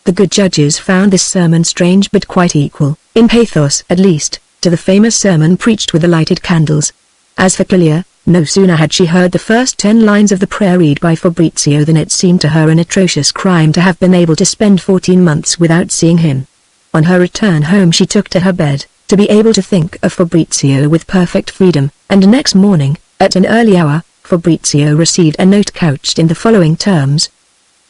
The good judges found this sermon strange but quite equal, in pathos at least, to the famous sermon preached with the lighted candles. As for Clelia, no sooner had she heard the first 10 lines of the prayer read by Fabrizio than it seemed to her an atrocious crime to have been able to spend 14 months without seeing him. On her return home she took to her bed, to be able to think of Fabrizio with perfect freedom, and next morning, at an early hour, Fabrizio received a note couched in the following terms.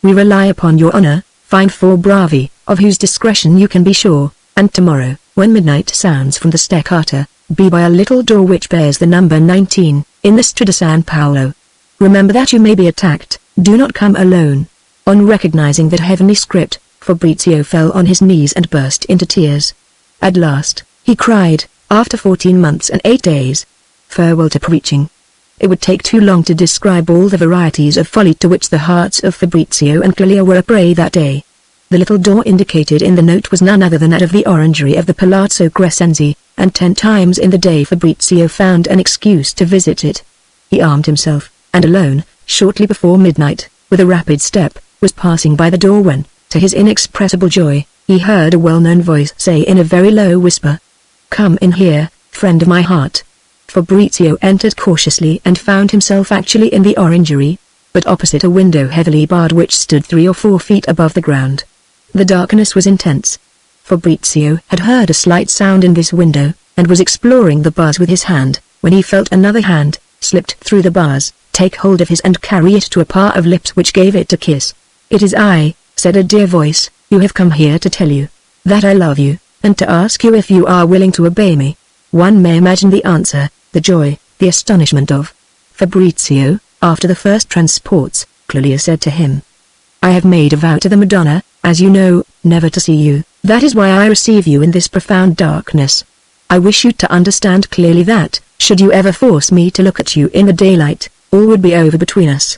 "We rely upon your honor, find 4 bravi, of whose discretion you can be sure, and tomorrow, when midnight sounds from the Steccata, be by a little door which bears the number 19, in the Strada San Paolo. Remember that you may be attacked, do not come alone." On recognizing that heavenly script, Fabrizio fell on his knees and burst into tears. At last, he cried, after 14 months and 8 days, "Farewell to preaching." It would take too long to describe all the varieties of folly to which the hearts of Fabrizio and Clelia were a prey that day. The little door indicated in the note was none other than that of the orangery of the Palazzo Crescenzi, and 10 times in the day Fabrizio found an excuse to visit it. He armed himself, and alone, shortly before midnight, with a rapid step, was passing by the door when, to his inexpressible joy, he heard a well-known voice say in a very low whisper, "Come in here, friend of my heart." Fabrizio entered cautiously and found himself actually in the orangery, but opposite a window heavily barred which stood 3 or 4 feet above the ground. The darkness was intense. Fabrizio had heard a slight sound in this window, and was exploring the bars with his hand, when he felt another hand, slipped through the bars, take hold of his and carry it to a pair of lips which gave it a kiss. "It is I," said a dear voice, "who have come here to tell you that I love you, and to ask you if you are willing to obey me." One may imagine the answer, the joy, the astonishment of Fabrizio, after the first transports. Clelia said to him, "I have made a vow to the Madonna, as you know, never to see you. That is why I receive you in this profound darkness. I wish you to understand clearly that, should you ever force me to look at you in the daylight, all would be over between us.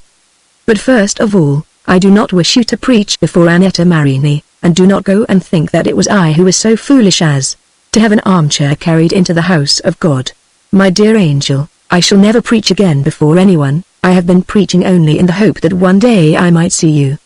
But first of all, I do not wish you to preach before Annetta Marini, and do not go and think that it was I who was so foolish as to have an armchair carried into the house of God. My dear angel, I shall never preach again before anyone. I have been preaching only in the hope that one day I might see you.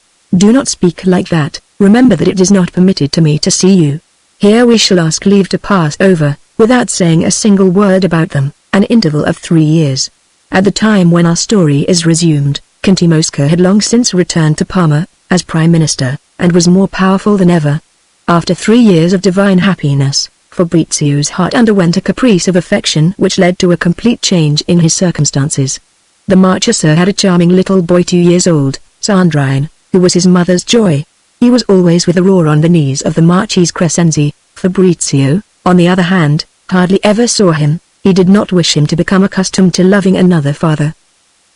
Do not speak like that. Remember that it is not permitted to me to see you. Here we shall ask leave to pass over, without saying a single word about them, an interval of 3 years. At the time when our story is resumed, Conte Mosca had long since returned to Parma, as Prime Minister, and was more powerful than ever. After 3 years of divine happiness, Fabrizio's heart underwent a caprice of affection which led to a complete change in his circumstances. The Marchesa had a charming little boy 2 years old, Sandrine, who was his mother's joy. He was always with Aurora on the knees of the Marchese Crescenzi. Fabrizio, on the other hand, hardly ever saw him. He did not wish him to become accustomed to loving another father.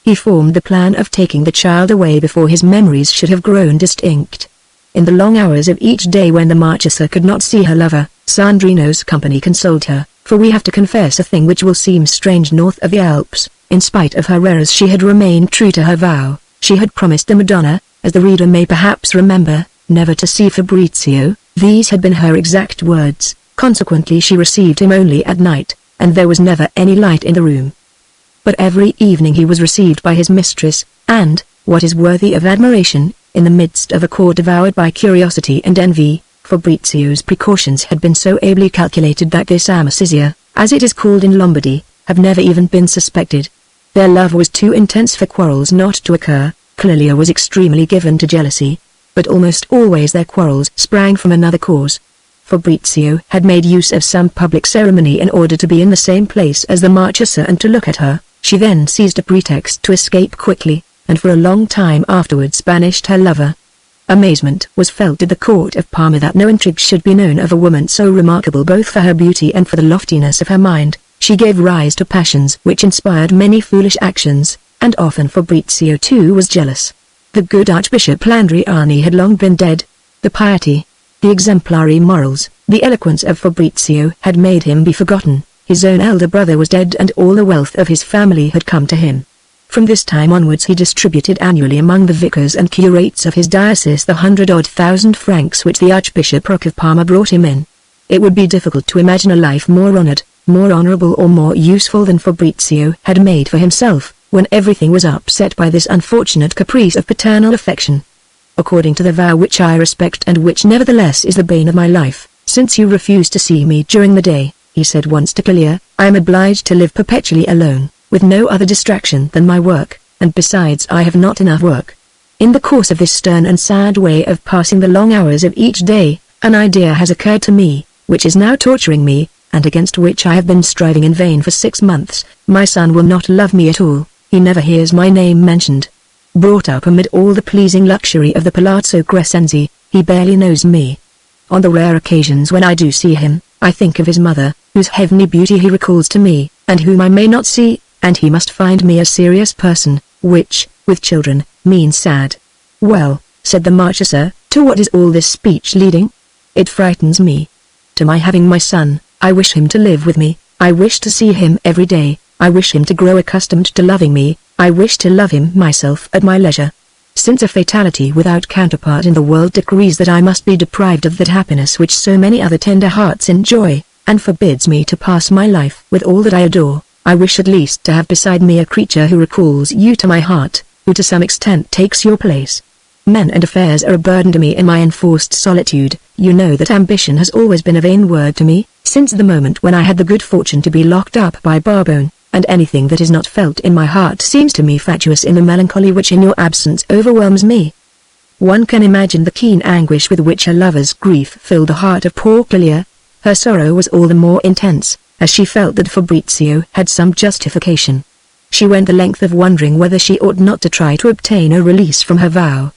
He formed the plan of taking the child away before his memories should have grown distinct. In the long hours of each day when the Marchesa could not see her lover, Sandrino's company consoled her, for we have to confess a thing which will seem strange north of the Alps. In spite of her errors she had remained true to her vow. She had promised the Madonna, as the reader may perhaps remember, never to see Fabrizio. These had been her exact words. Consequently she received him only at night, and there was never any light in the room. But every evening he was received by his mistress, and, what is worthy of admiration, in the midst of a court devoured by curiosity and envy, Fabrizio's precautions had been so ably calculated that this amicizia, as it is called in Lombardy, have never even been suspected. Their love was too intense for quarrels not to occur. Clelia was extremely given to jealousy, but almost always their quarrels sprang from another cause. Fabrizio had made use of some public ceremony in order to be in the same place as the Marchesa and to look at her. She then seized a pretext to escape quickly, and for a long time afterwards banished her lover. Amazement was felt at the court of Parma that no intrigue should be known of a woman so remarkable both for her beauty and for the loftiness of her mind. She gave rise to passions which inspired many foolish actions, and often Fabrizio too was jealous. The good Archbishop Landriani had long been dead. The piety, the exemplary morals, The eloquence of Fabrizio had made him be forgotten. His own elder brother was dead and all the wealth of his family had come to him. From this time onwards he distributed annually among the vicars and curates of his diocese the 100-odd thousand francs which the Archbishopric of Parma brought him in. It would be difficult to imagine a life more honored, more honorable or more useful than Fabrizio had made for himself, when everything was upset by this unfortunate caprice of paternal affection. According to the vow which I respect and which nevertheless is the bane of my life, since you refuse to see me during the day, he said once to Clelia, I am obliged to live perpetually alone, with no other distraction than my work, and besides I have not enough work. In the course of this stern and sad way of passing the long hours of each day, an idea has occurred to me, which is now torturing me, and against which I have been striving in vain for 6 months. My son will not love me at all, he never hears my name mentioned. Brought up amid all the pleasing luxury of the Palazzo Crescenzi, he barely knows me. On the rare occasions when I do see him, I think of his mother, whose heavenly beauty he recalls to me, and whom I may not see, and he must find me a serious person, which, with children, means sad. Well, said the Marchesa, to what is all this speech leading? It frightens me. To my having my son, I wish him to live with me, I wish to see him every day, I wish him to grow accustomed to loving me, I wish to love him myself at my leisure. Since a fatality without counterpart in the world decrees that I must be deprived of that happiness which so many other tender hearts enjoy, and forbids me to pass my life with all that I adore, I wish at least to have beside me a creature who recalls you to my heart, who to some extent takes your place. Men and affairs are a burden to me in my enforced solitude. You know that ambition has always been a vain word to me, since the moment when I had the good fortune to be locked up by Barbone, and anything that is not felt in my heart seems to me fatuous in the melancholy which in your absence overwhelms me. One can imagine the keen anguish with which her lover's grief filled the heart of poor Clelia. Her sorrow was all the more intense, as she felt that Fabrizio had some justification. She went the length of wondering whether she ought not to try to obtain a release from her vow.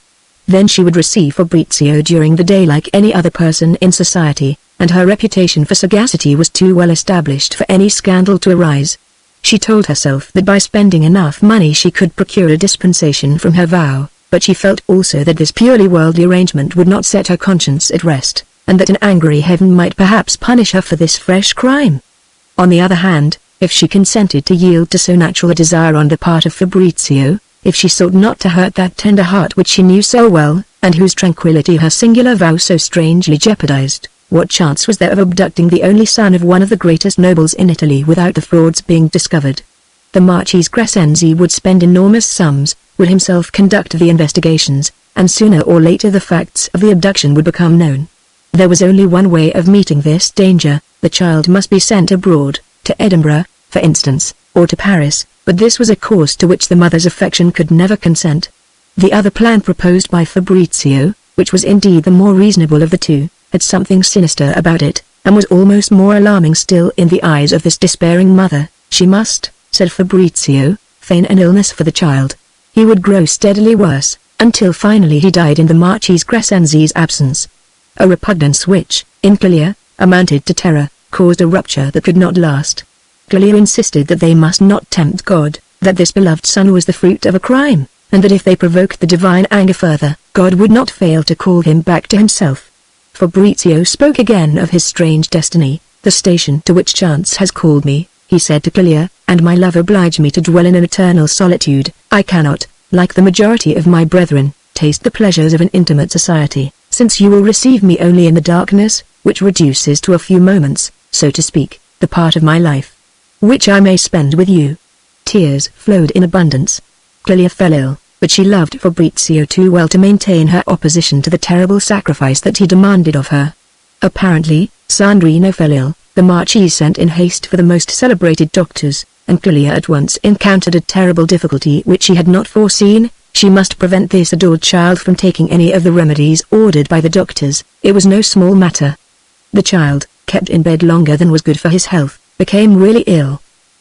Then she would receive Fabrizio during the day like any other person in society, and her reputation for sagacity was too well established for any scandal to arise. She told herself that by spending enough money she could procure a dispensation from her vow, but she felt also that this purely worldly arrangement would not set her conscience at rest, and that an angry heaven might perhaps punish her for this fresh crime. On the other hand, if she consented to yield to so natural a desire on the part of Fabrizio, if she sought not to hurt that tender heart which she knew so well, and whose tranquillity her singular vow so strangely jeopardized, what chance was there of abducting the only son of one of the greatest nobles in Italy without the frauds being discovered? The Marchese Crescenzi would spend enormous sums, would himself conduct the investigations, and sooner or later the facts of the abduction would become known. There was only one way of meeting this danger: the child must be sent abroad, to Edinburgh, for instance, or to Paris, but this was a course to which the mother's affection could never consent. The other plan proposed by Fabrizio, which was indeed the more reasonable of the two, had something sinister about it, and was almost more alarming still in the eyes of this despairing mother. She must, said Fabrizio, feign an illness for the child. He would grow steadily worse, until finally he died in the Marchese Crescenzi's absence. A repugnance which, in Clelia, amounted to terror, caused a rupture that could not last. Clelia insisted that they must not tempt God, that this beloved son was the fruit of a crime, and that if they provoked the divine anger further, God would not fail to call him back to himself. Fabrizio spoke again of his strange destiny. The station to which chance has called me, he said to Clelia, and my love oblige me to dwell in an eternal solitude. I cannot, like the majority of my brethren, taste the pleasures of an intimate society, since you will receive me only in the darkness, which reduces to a few moments, so to speak, the part of my life which I may spend with you. Tears flowed in abundance. Clelia fell ill, but she loved Fabrizio too well to maintain her opposition to the terrible sacrifice that he demanded of her. Apparently, Sandrino fell ill. The Marquis sent in haste for the most celebrated doctors, and Clelia at once encountered a terrible difficulty which she had not foreseen. She must prevent this adored child from taking any of the remedies ordered by the doctors. It was no small matter. The child, kept in bed longer than was good for his health, became really ill.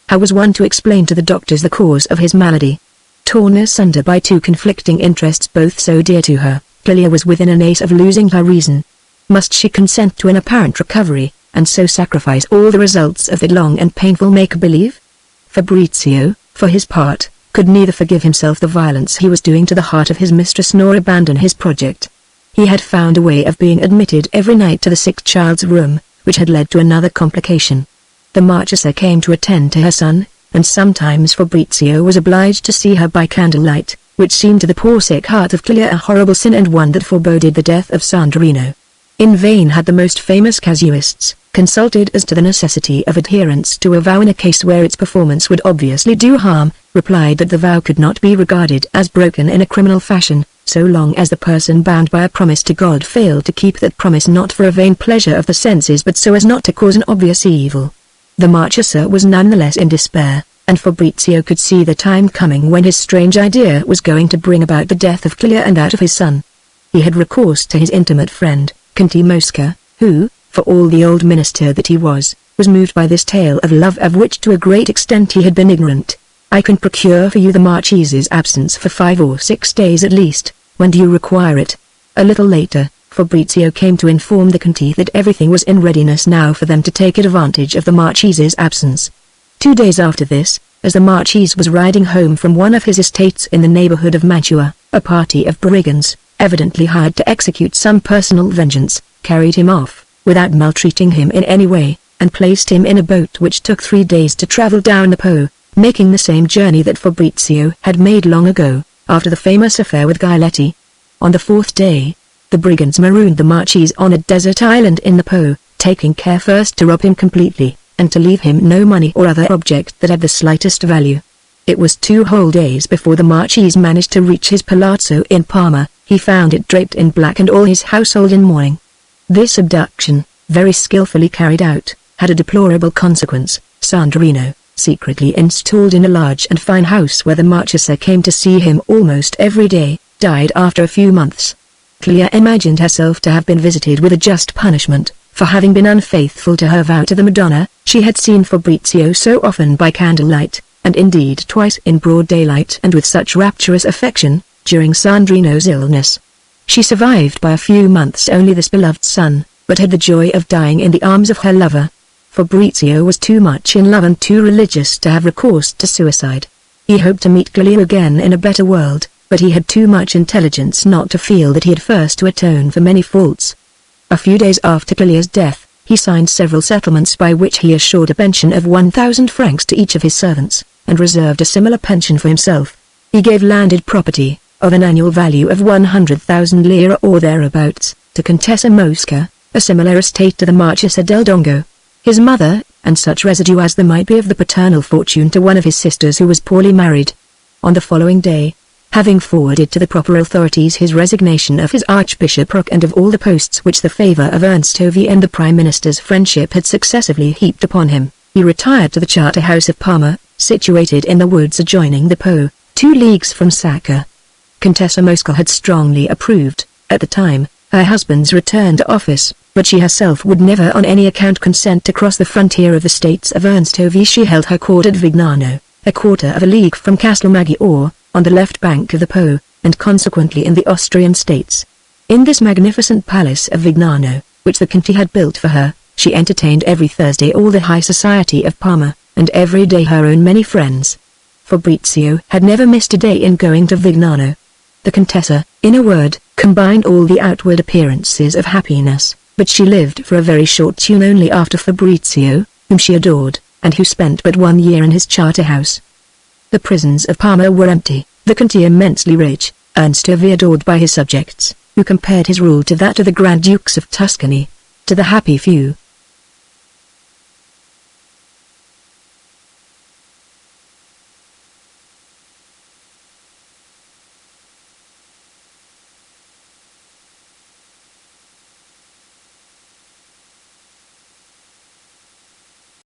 How was one to explain to the doctors the cause of his malady? Torn asunder by two conflicting interests both so dear to her, Clelia was within an ace of losing her reason. Must she consent to an apparent recovery, and so sacrifice all the results of that long and painful make-believe? Fabrizio, for his part, could neither forgive himself the violence he was doing to the heart of his mistress nor abandon his project. He had found a way of being admitted every night to the sick child's room, which had led to another complication. The Marchesa came to attend to her son, and sometimes Fabrizio was obliged to see her by candlelight, which seemed to the poor sick heart of Clelia a horrible sin and one that foreboded the death of Sandrino. In vain had the most famous casuists consulted as to the necessity of adherence to a vow in a case where its performance would obviously do harm, replied that the vow could not be regarded as broken in a criminal fashion, so long as the person bound by a promise to God failed to keep that promise not for a vain pleasure of the senses but so as not to cause an obvious evil. The Marchesa was nonetheless in despair, and Fabrizio could see the time coming when his strange idea was going to bring about the death of Clelia and that of his son. He had recourse to his intimate friend, Conte Mosca, who, for all the old minister that he was moved by this tale of love of which to a great extent he had been ignorant. "I can procure for you the Marchese's absence for 5 or 6 days at least. When do you require it?" A little later, Fabrizio came to inform the Conte that everything was in readiness now for them to take advantage of the Marchese's absence. 2 days after this, as the Marchese was riding home from one of his estates in the neighborhood of Mantua, a party of brigands, evidently hired to execute some personal vengeance, carried him off, without maltreating him in any way, and placed him in a boat which took 3 days to travel down the Po, making the same journey that Fabrizio had made long ago, after the famous affair with Giletti. On the 4th day, the brigands marooned the Marchese on a desert island in the Po, taking care first to rob him completely, and to leave him no money or other object that had the slightest value. It was 2 whole days before the Marchese managed to reach his palazzo in Parma. He found it draped in black and all his household in mourning. This abduction, very skillfully carried out, had a deplorable consequence. Sandrino, secretly installed in a large and fine house where the Marchesa came to see him almost every day, died after a few months. Clelia imagined herself to have been visited with a just punishment, for having been unfaithful to her vow to the Madonna. She had seen Fabrizio so often by candlelight, and indeed twice in broad daylight and with such rapturous affection, during Sandrino's illness. She survived by a few months only this beloved son, but had the joy of dying in the arms of her lover. Fabrizio was too much in love and too religious to have recourse to suicide. He hoped to meet Clelia again in a better world, but he had too much intelligence not to feel that he had first to atone for many faults. A few days after Clelia's death, he signed several settlements by which he assured a pension of 1,000 francs to each of his servants, and reserved a similar pension for himself. He gave landed property, of an annual value of 100,000 lire or thereabouts, to Contessa Mosca, a similar estate to the Marchesa del Dongo, his mother, and such residue as there might be of the paternal fortune to one of his sisters who was poorly married. On the following day, having forwarded to the proper authorities his resignation of his archbishopric and of all the posts which the favor of Ernst Tovi and the Prime Minister's friendship had successively heaped upon him, he retired to the Charterhouse of Parma, situated in the woods adjoining the Po, 2 leagues from Sacca. Contessa Mosca had strongly approved, at the time, her husband's return to office, but she herself would never on any account consent to cross the frontier of the states of Ernst Tovi. She held her court at Vignano, a quarter of a league from Castelmaggiore, on the left bank of the Po, and consequently in the Austrian states. In this magnificent palace of Vignano, which the Conte had built for her, she entertained every Thursday all the high society of Parma, and every day her own many friends. Fabrizio had never missed a day in going to Vignano. The Contessa, in a word, combined all the outward appearances of happiness, but she lived for a very short time only after Fabrizio, whom she adored, and who spent but 1 year in his Charterhouse. The prisons of Parma were empty, the Conte immensely rich, Ernst Tovi adored by his subjects, who compared his rule to that of the Grand Dukes of Tuscany. To the happy few,